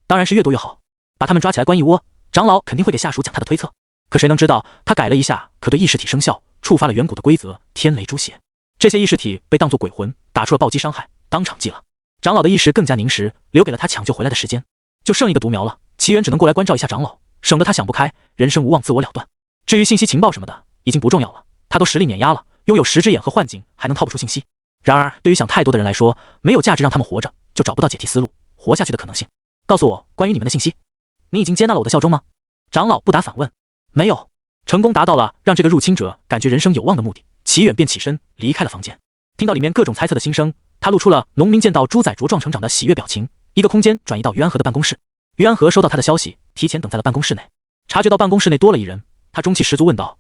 当然是越多越好。把他们抓起来关一窝，长老肯定会给下属讲他的推测。可谁能知道，他改了一下，可对意识体生效，触发了远古的规则，天雷诛邪。这些意识体被当作鬼魂，打出了暴击伤害，当场击了。长老的意识更加凝实，留给了他抢救回来的时间。就剩一个独苗了，齐远只能过来关照一下长老，省得他想不开，人生无望自我了断。至于信息情报什么的，已经不重要了，他都实力碾压了，拥有10只眼和幻境，还能套不出信息。然而对于想太多的人来说，没有价值让他们活着，就找不到解题思路，活下去的可能性。告诉我关于你们的信息。你已经接纳了我的效忠吗？长老不答反问。没有。成功达到了让这个入侵者感觉人生有望的目的，齐远便起身离开了房间。听到里面各种猜测的心声，他露出了农民见到猪仔茁壮成长的喜悦表情。一个空间转移到于安和的办公室，于安和收到他的消息，提前等在了办公室内。察觉到办公室内多了一人，他中气十足问道：“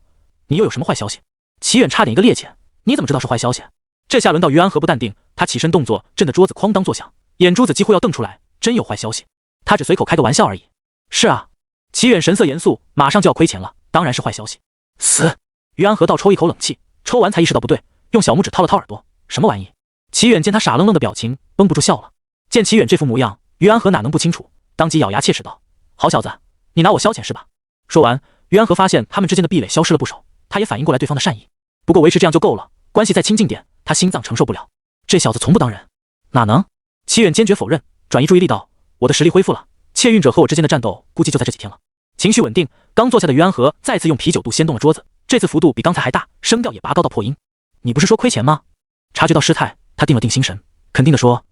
你又有什么坏消息？”齐远差点一个趔趄，你怎么知道是坏消息？这下轮到于安和不淡定，他起身动作震得桌子哐当作响，眼珠子几乎要瞪出来。真有坏消息？他只随口开个玩笑而已。是啊，齐远神色严肃，马上就要亏钱了，当然是坏消息。死！于安和倒抽一口冷气，抽完才意识到不对，用小拇指掏了掏耳朵，什么玩意？齐远见他傻愣愣的表情，绷不住笑了。见齐远这副模样，于安和哪能不清楚，当即咬牙切齿道：“好小子，你拿我消遣是吧？”说完，于安和发现他们之间的壁垒消失了不少，他也反应过来对方的善意，不过维持这样就够了，关系再亲近点，他心脏承受不了。这小子从不当人，哪能？齐远坚决否认，转移注意力道：“我的实力恢复了，窃运者和我之间的战斗估计就在这几天了。”情绪稳定，刚坐下的于安和再次用啤酒肚掀动了桌子，这次幅度比刚才还大，声调也拔高到破音：“你不是说亏钱吗？”察觉到失态，他定了定心神，肯定地说：“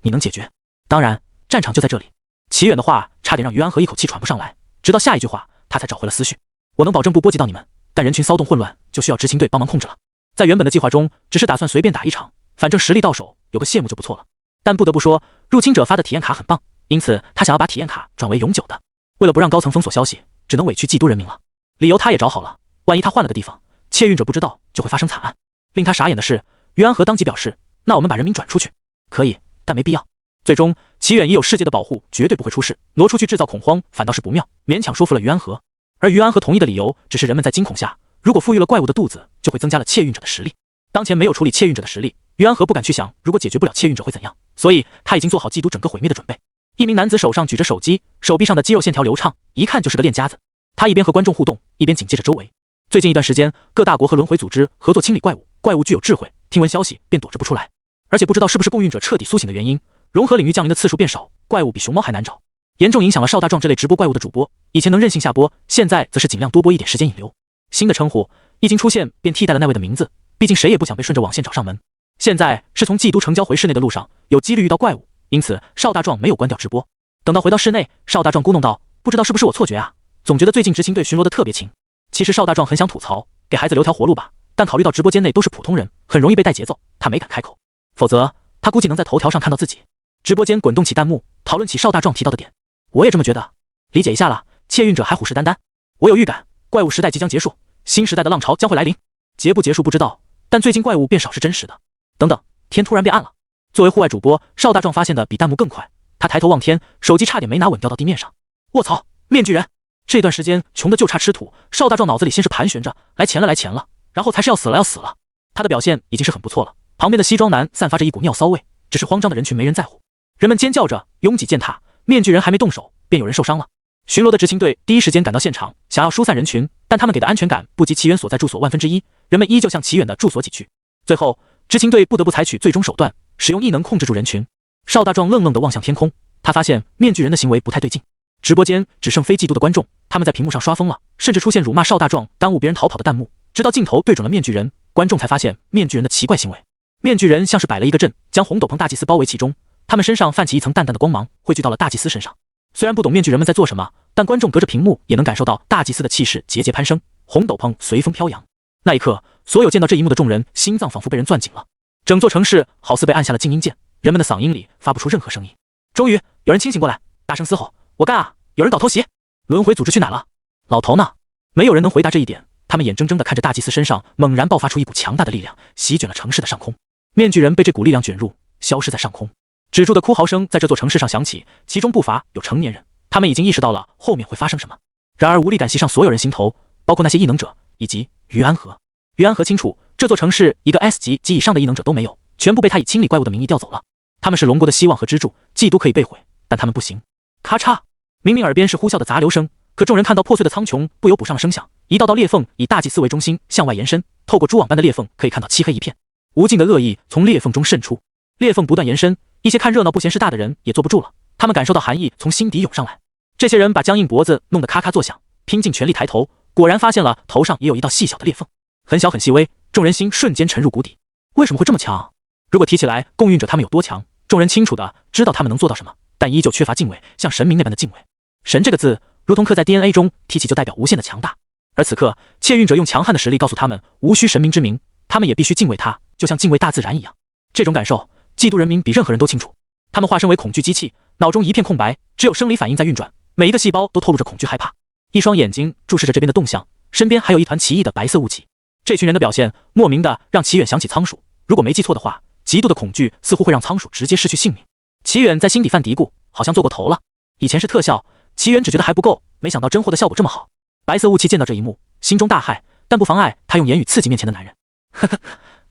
你能解决？当然，战场就在这里。”齐远的话差点让于安和一口气喘不上来，直到下一句话他才找回了思绪：“我能保证不波及到你们，但人群骚动混乱就需要执勤队帮忙控制了。”在原本的计划中，只是打算随便打一场，反正实力到手，有个谢幕就不错了。但不得不说，入侵者发的体验卡很棒，因此他想要把体验卡转为永久的。为了不让高层封锁消息，只能委屈嫉妒人民了。理由他也找好了，万一他换了个地方，窃运者不知道，就会发生惨案。令他傻眼的是，于安和当即表示：“那我们把人民转出去，可以，但没必要。”最终，齐远已有世界的保护，绝对不会出事，挪出去制造恐慌反倒是不妙，勉强说服了于安和。而于安和同意的理由，只是人们在惊恐下，如果富裕了怪物的肚子，就会增加了窃运者的实力。当前没有处理窃运者的实力，于安和不敢去想，如果解决不了窃运者会怎样，所以他已经做好缉毒整个毁灭的准备。一名男子手上举着手机，手臂上的肌肉线条流畅，一看就是个练家子。他一边和观众互动，一边警戒着周围。最近一段时间，各大国和轮回组织合作清理怪物，怪物具有智慧，听闻消息便躲着不出来。而且不知道是不是共运者彻底苏醒的原因，融合领域降临的次数变少，怪物比熊猫还难找，严重影响了少大壮这类直播怪物的主播。以前能任性下播，现在则是尽量多播一点时间引流。新的称呼一经出现，便替代了那位的名字，毕竟谁也不想被顺着网线找上门。现在是从冀都城郊回室内的路上，有几率遇到怪物，因此邵大壮没有关掉直播。等到回到室内，邵大壮咕哝道：“不知道是不是我错觉啊，总觉得最近执勤队巡逻的特别勤。”其实邵大壮很想吐槽，给孩子留条活路吧，但考虑到直播间内都是普通人，很容易被带节奏，他没敢开口。否则他估计能在头条上看到自己。直播间滚动起弹幕，讨论起邵大壮提到的点。我也这么觉得，理解一下了。窃运者还虎视眈眈，我有预感，怪物时代即将结束，新时代的浪潮将会来临。结不结束不知道，但最近怪物变少是真实的。等等，天突然变暗了。作为户外主播，邵大壮发现的比弹幕更快。他抬头望天，手机差点没拿稳掉到地面上。卧槽，面具人！这段时间穷的就差吃土，邵大壮脑子里先是盘旋着来钱了来钱了，然后才是要死了要死了。他的表现已经是很不错了。旁边的西装男散发着一股尿骚味，只是慌张的人群没人在乎，人们尖叫着拥挤践踏，面具人还没动手，便有人受伤了。巡逻的执勤队第一时间赶到现场，想要疏散人群，但他们给的安全感不及齐远所在住所1/1000，人们依旧向齐远的住所挤去。最后，执勤队不得不采取最终手段，使用异能控制住人群。邵大壮愣愣地望向天空，他发现面具人的行为不太对劲。直播间只剩非嫉妒的观众，他们在屏幕上刷疯了，甚至出现辱骂邵大壮、耽误别人逃跑的弹幕。直到镜头对准了面具人，观众才发现面具人的奇怪行为。面具人像是摆了一个阵，将红斗篷大祭司包围其中，他们身上泛起一层淡淡的光芒，汇聚到了大祭司身上。虽然不懂面具人们在做什么，但观众隔着屏幕也能感受到大祭司的气势节节攀升，红斗篷随风飘扬。那一刻，所有见到这一幕的众人心脏仿佛被人攥紧了，整座城市好似被按下了静音键，人们的嗓音里发不出任何声音。终于有人清醒过来，大声嘶吼：“我干啊！有人搞偷袭！轮回组织去哪了？老头呢？”没有人能回答这一点，他们眼睁睁地看着大祭司身上猛然爆发出一股强大的力量，席卷了城市的上空。面具人被这股力量卷入，消失在上空。止住的哭嚎声在这座城市上响起，其中不乏有成年人，他们已经意识到了后面会发生什么。然而无力感袭上所有人心头，包括那些异能者以及于安和。于安和清楚，这座城市一个 S 级及以上的异能者都没有，全部被他以清理怪物的名义调走了。他们是龙国的希望和支柱，冀都可以被毁，但他们不行。咔嚓，明明耳边是呼啸的杂流声，可众人看到破碎的苍穹，不由补上了声响。一道道裂缝以大祭司为中心向外延伸，透过蛛网般的裂缝可以看到漆黑一片，无尽的恶意从裂缝中渗出。裂缝不断延伸，一些看热闹不嫌事大的人也坐不住了，他们感受到寒意从心底涌上来。这些人把僵硬脖子弄得咔咔作响，拼尽全力抬头，果然发现了头上也有一道细小的裂缝，很小很细微，众人心瞬间沉入谷底。为什么会这么强？如果提起来共运者他们有多强，众人清楚的知道他们能做到什么，但依旧缺乏敬畏，像神明那般的敬畏。神这个字如同刻在 DNA 中，提起就代表无限的强大。而此刻窃运者用强悍的实力告诉他们，无需神明之名，他们也必须敬畏他，就像敬畏大自然一样。这种感受，嫉妒人民比任何人都清楚。他们化身为恐惧机器，脑中一片空白，只有生理反应在运转，每一个细胞都透露着恐惧害怕。一双眼睛注视着这边的动向，身边还有一团奇异的白色雾气。这群人的表现莫名的让齐远想起仓鼠，如果没记错的话，极度的恐惧似乎会让仓鼠直接失去性命。齐远在心底犯嘀咕，好像做过头了。以前是特效，齐远只觉得还不够，没想到真货的效果这么好。白色雾气见到这一幕，心中大骇，但不妨碍他用言语刺激面前的男人。呵呵，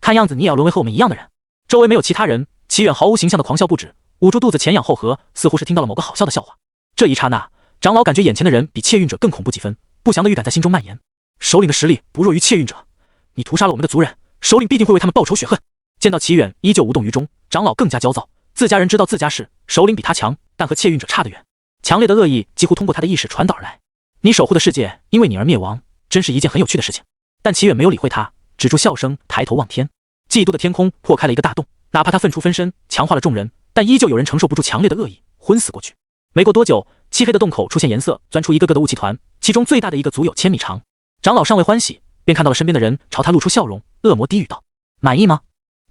看样子你也要沦为和我们一样的人。周围没有其他人，齐远毫无形象的狂笑不止，捂住肚子前仰后合，似乎是听到了某个好笑的笑话。这一刹那，长老感觉眼前的人比窃运者更恐怖几分，不祥的预感在心中蔓延。首领的实力不弱于窃运者，你屠杀了我们的族人，首领必定会为他们报仇雪恨。见到齐远依旧无动于衷，长老更加焦躁。自家人知道自家事，首领比他强，但和窃运者差得远。强烈的恶意几乎通过他的意识传导而来。你守护的世界因为你而灭亡，真是一件很有趣的事情。但齐远没有理会他，止住笑声，抬头望天。嫉妒的天空破开了一个大洞，哪怕他分出分身，强化了众人，但依旧有人承受不住强烈的恶意，昏死过去。没过多久，漆黑的洞口出现颜色，钻出一个个的雾气团，其中最大的一个足有1000米长。长老尚未欢喜，便看到了身边的人朝他露出笑容，恶魔低语道：“满意吗？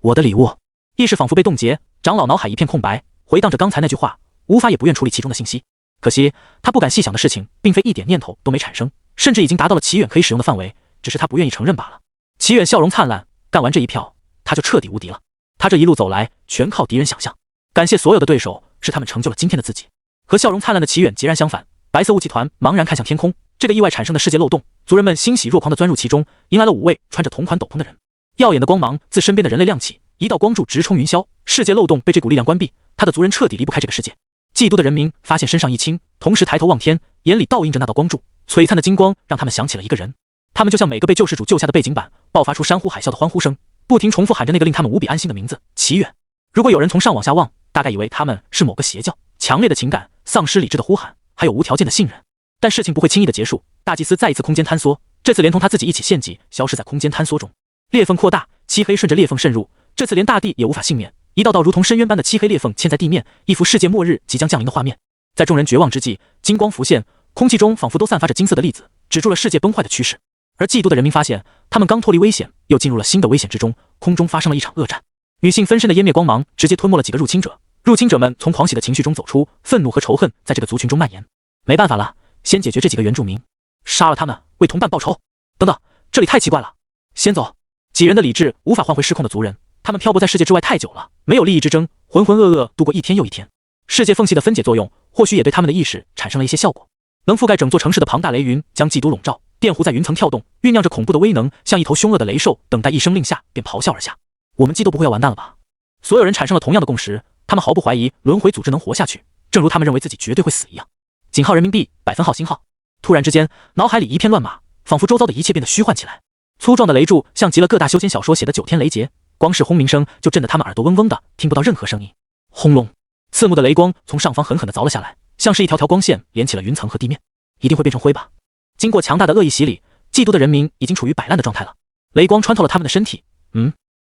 我的礼物。”意识仿佛被冻结，长老脑海一片空白，回荡着刚才那句话，无法也不愿处理其中的信息。可惜他不敢细想的事情，并非一点念头都没产生，甚至已经达到了齐远可以使用的范围，只是他不愿意承认罢了。齐远笑容灿烂，干完这一票，他就彻底无敌了。他这一路走来，全靠敌人想象，感谢所有的对手，是他们成就了今天的自己。和笑容灿烂的齐远截然相反，白色雾气团茫然看向天空，这个意外产生的世界漏洞，族人们欣喜若狂地钻入其中，迎来了5位穿着同款斗篷的人。耀眼的光芒自身边的人类亮起，一道光柱直冲云霄，世界漏洞被这股力量关闭，他的族人彻底离不开这个世界。嫉妒的人民发现身上一轻，同时抬头望天，眼里倒映着那道光柱，璀璨的金光让他们想起了一个人。他们就像每个被救世主救下的背景板，爆发出山呼海啸的欢呼声，不停重复喊着那个令他们无比安心的名字——齐远。如果有人从上往下望，大概以为他们是某个邪教。强烈的情感，丧失理智的呼喊，还有无条件的信任。但事情不会轻易的结束，大祭司再一次空间坍缩，这次连同他自己一起献祭，消失在空间坍缩中。裂缝扩大，漆黑顺着裂缝渗入，这次连大地也无法幸免，一道道如同深渊般的漆黑裂缝嵌在地面，一幅世界末日即将降临的画面。在众人绝望之际，金光浮现，空气中仿佛都散发着金色的粒子，止住了世界崩坏的趋势。而嫉妒的人民发现，他们刚脱离危险，又进入了新的危险之中，空中发生了一场恶战。女性分身的湮灭光芒直接吞没了几个入侵者，入侵者们从狂喜的情绪中走出，愤怒和仇恨在这个族群中蔓延。没办法了，先解决这几个原住民，杀了他们，为同伴报仇。等等，这里太奇怪了，先走。几人的理智无法换回失控的族人，他们漂泊在世界之外太久了，没有利益之争，浑浑噩噩度过一天又一天。世界缝隙的分解作用或许也对他们的意识产生了一些效果。能覆盖整座城市的庞大雷云将嫉妒笼罩，电弧在云层跳动，酝酿着恐怖的威能，像一头凶恶的雷兽，等待一声令下便咆哮而下。我们嫉妒不会要完蛋了吧？所有人产生了同样的共识，他们毫不怀疑轮回组织能活下去，正如他们认为自己绝对会死一样。井号人民币，100分号星号。突然之间，脑海里一片乱码，仿佛周遭的一切变得虚幻起来。粗壮的雷柱像极了各大修仙小说写的9天雷劫，光是轰鸣声就震得他们耳朵嗡嗡的，听不到任何声音。轰隆，刺目的雷光从上方狠狠地凿了下来，像是一条条光线连起了云层和地面。一定会变成灰吧？经过强大的恶意洗礼，嫉妒的人民已经处于摆烂的状态了。雷光穿透了他们的身体，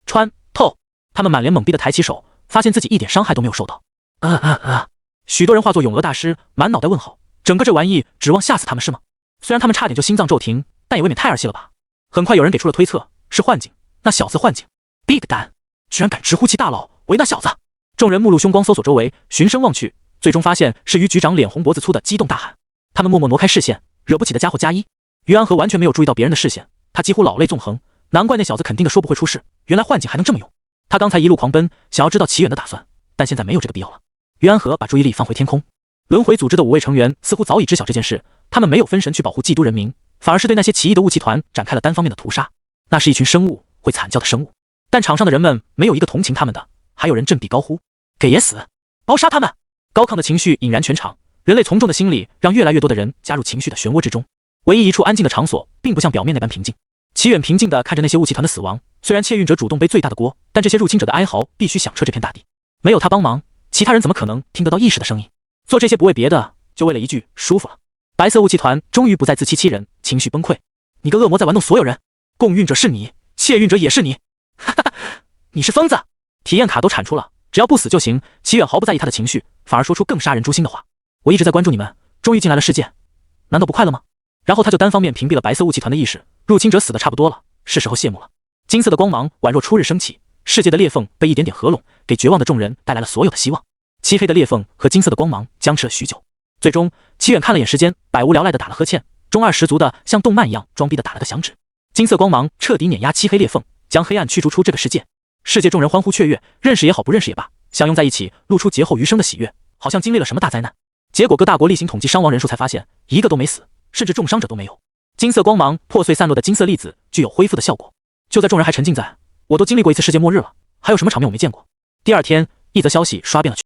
穿透。他们满脸懵逼地抬起手，发现自己一点伤害都没有受到。许多人化作咏鹅大师，满脑袋问号。整个这玩意指望吓死他们是吗？虽然他们差点就心脏骤停，但也未免太儿戏了吧。很快有人给出了推测，是幻境。那小子幻境 ，Big 蛋，居然敢直呼其大佬为那小子！众人目露凶光，搜索周围，循声望去，最终发现是于局长脸红脖子粗的激动大喊。他们默默挪开视线，惹不起的家伙加1。于安和完全没有注意到别人的视线，他几乎老泪纵横，难怪那小子肯定的说不会出事，原来幻境还能这么用。他刚才一路狂奔，想要知道齐远的打算，但现在没有这个必要了。于安和把注意力放回天空，轮回组织的5位成员似乎早已知晓这件事，他们没有分神去保护嫉妒人民，反而是对那些奇异的雾气团展开了单方面的屠杀。那是一群生物，会惨叫的生物，但场上的人们没有一个同情他们的，还有人振臂高呼：“给爷死，包杀他们！”高亢的情绪引燃全场，人类从众的心理让越来越多的人加入情绪的漩涡之中。唯一一处安静的场所，并不像表面那般平静。齐远平静地看着那些雾气团的死亡，虽然窃运者主动背最大的锅，但这些入侵者的哀嚎必须响彻这片大地。没有他帮忙，其他人怎么可能听得到意识的声音？做这些不为别的，就为了一句舒服了。白色雾气团终于不再自欺欺人，情绪崩溃。你个恶魔在玩弄所有人，共运者是你，窃运者也是你，哈哈，你是疯子！体验卡都产出了，只要不死就行。齐远毫不在意他的情绪，反而说出更杀人诛心的话：我一直在关注你们，终于进来了世界，难道不快乐吗？然后他就单方面屏蔽了白色雾气团的意识，入侵者死的差不多了，是时候谢幕了。金色的光芒宛若初日升起，世界的裂缝被一点点合拢，给绝望的众人带来了所有的希望。漆黑的裂缝和金色的光芒僵持了许久，最终齐远看了眼时间，百无聊赖的打了呵欠，中二十足的像动漫一样装逼的打了个响指。金色光芒彻底碾压漆黑裂缝，将黑暗驱逐出这个世界。世界众人欢呼雀跃，认识也好，不认识也罢，相拥在一起，露出劫后余生的喜悦，好像经历了什么大灾难。结果各大国例行统计伤亡人数，才发现一个都没死，甚至重伤者都没有。金色光芒破碎散落的金色粒子具有恢复的效果。就在众人还沉浸在我都经历过一次世界末日了，还有什么场面我没见过？第二天，一则消息刷遍了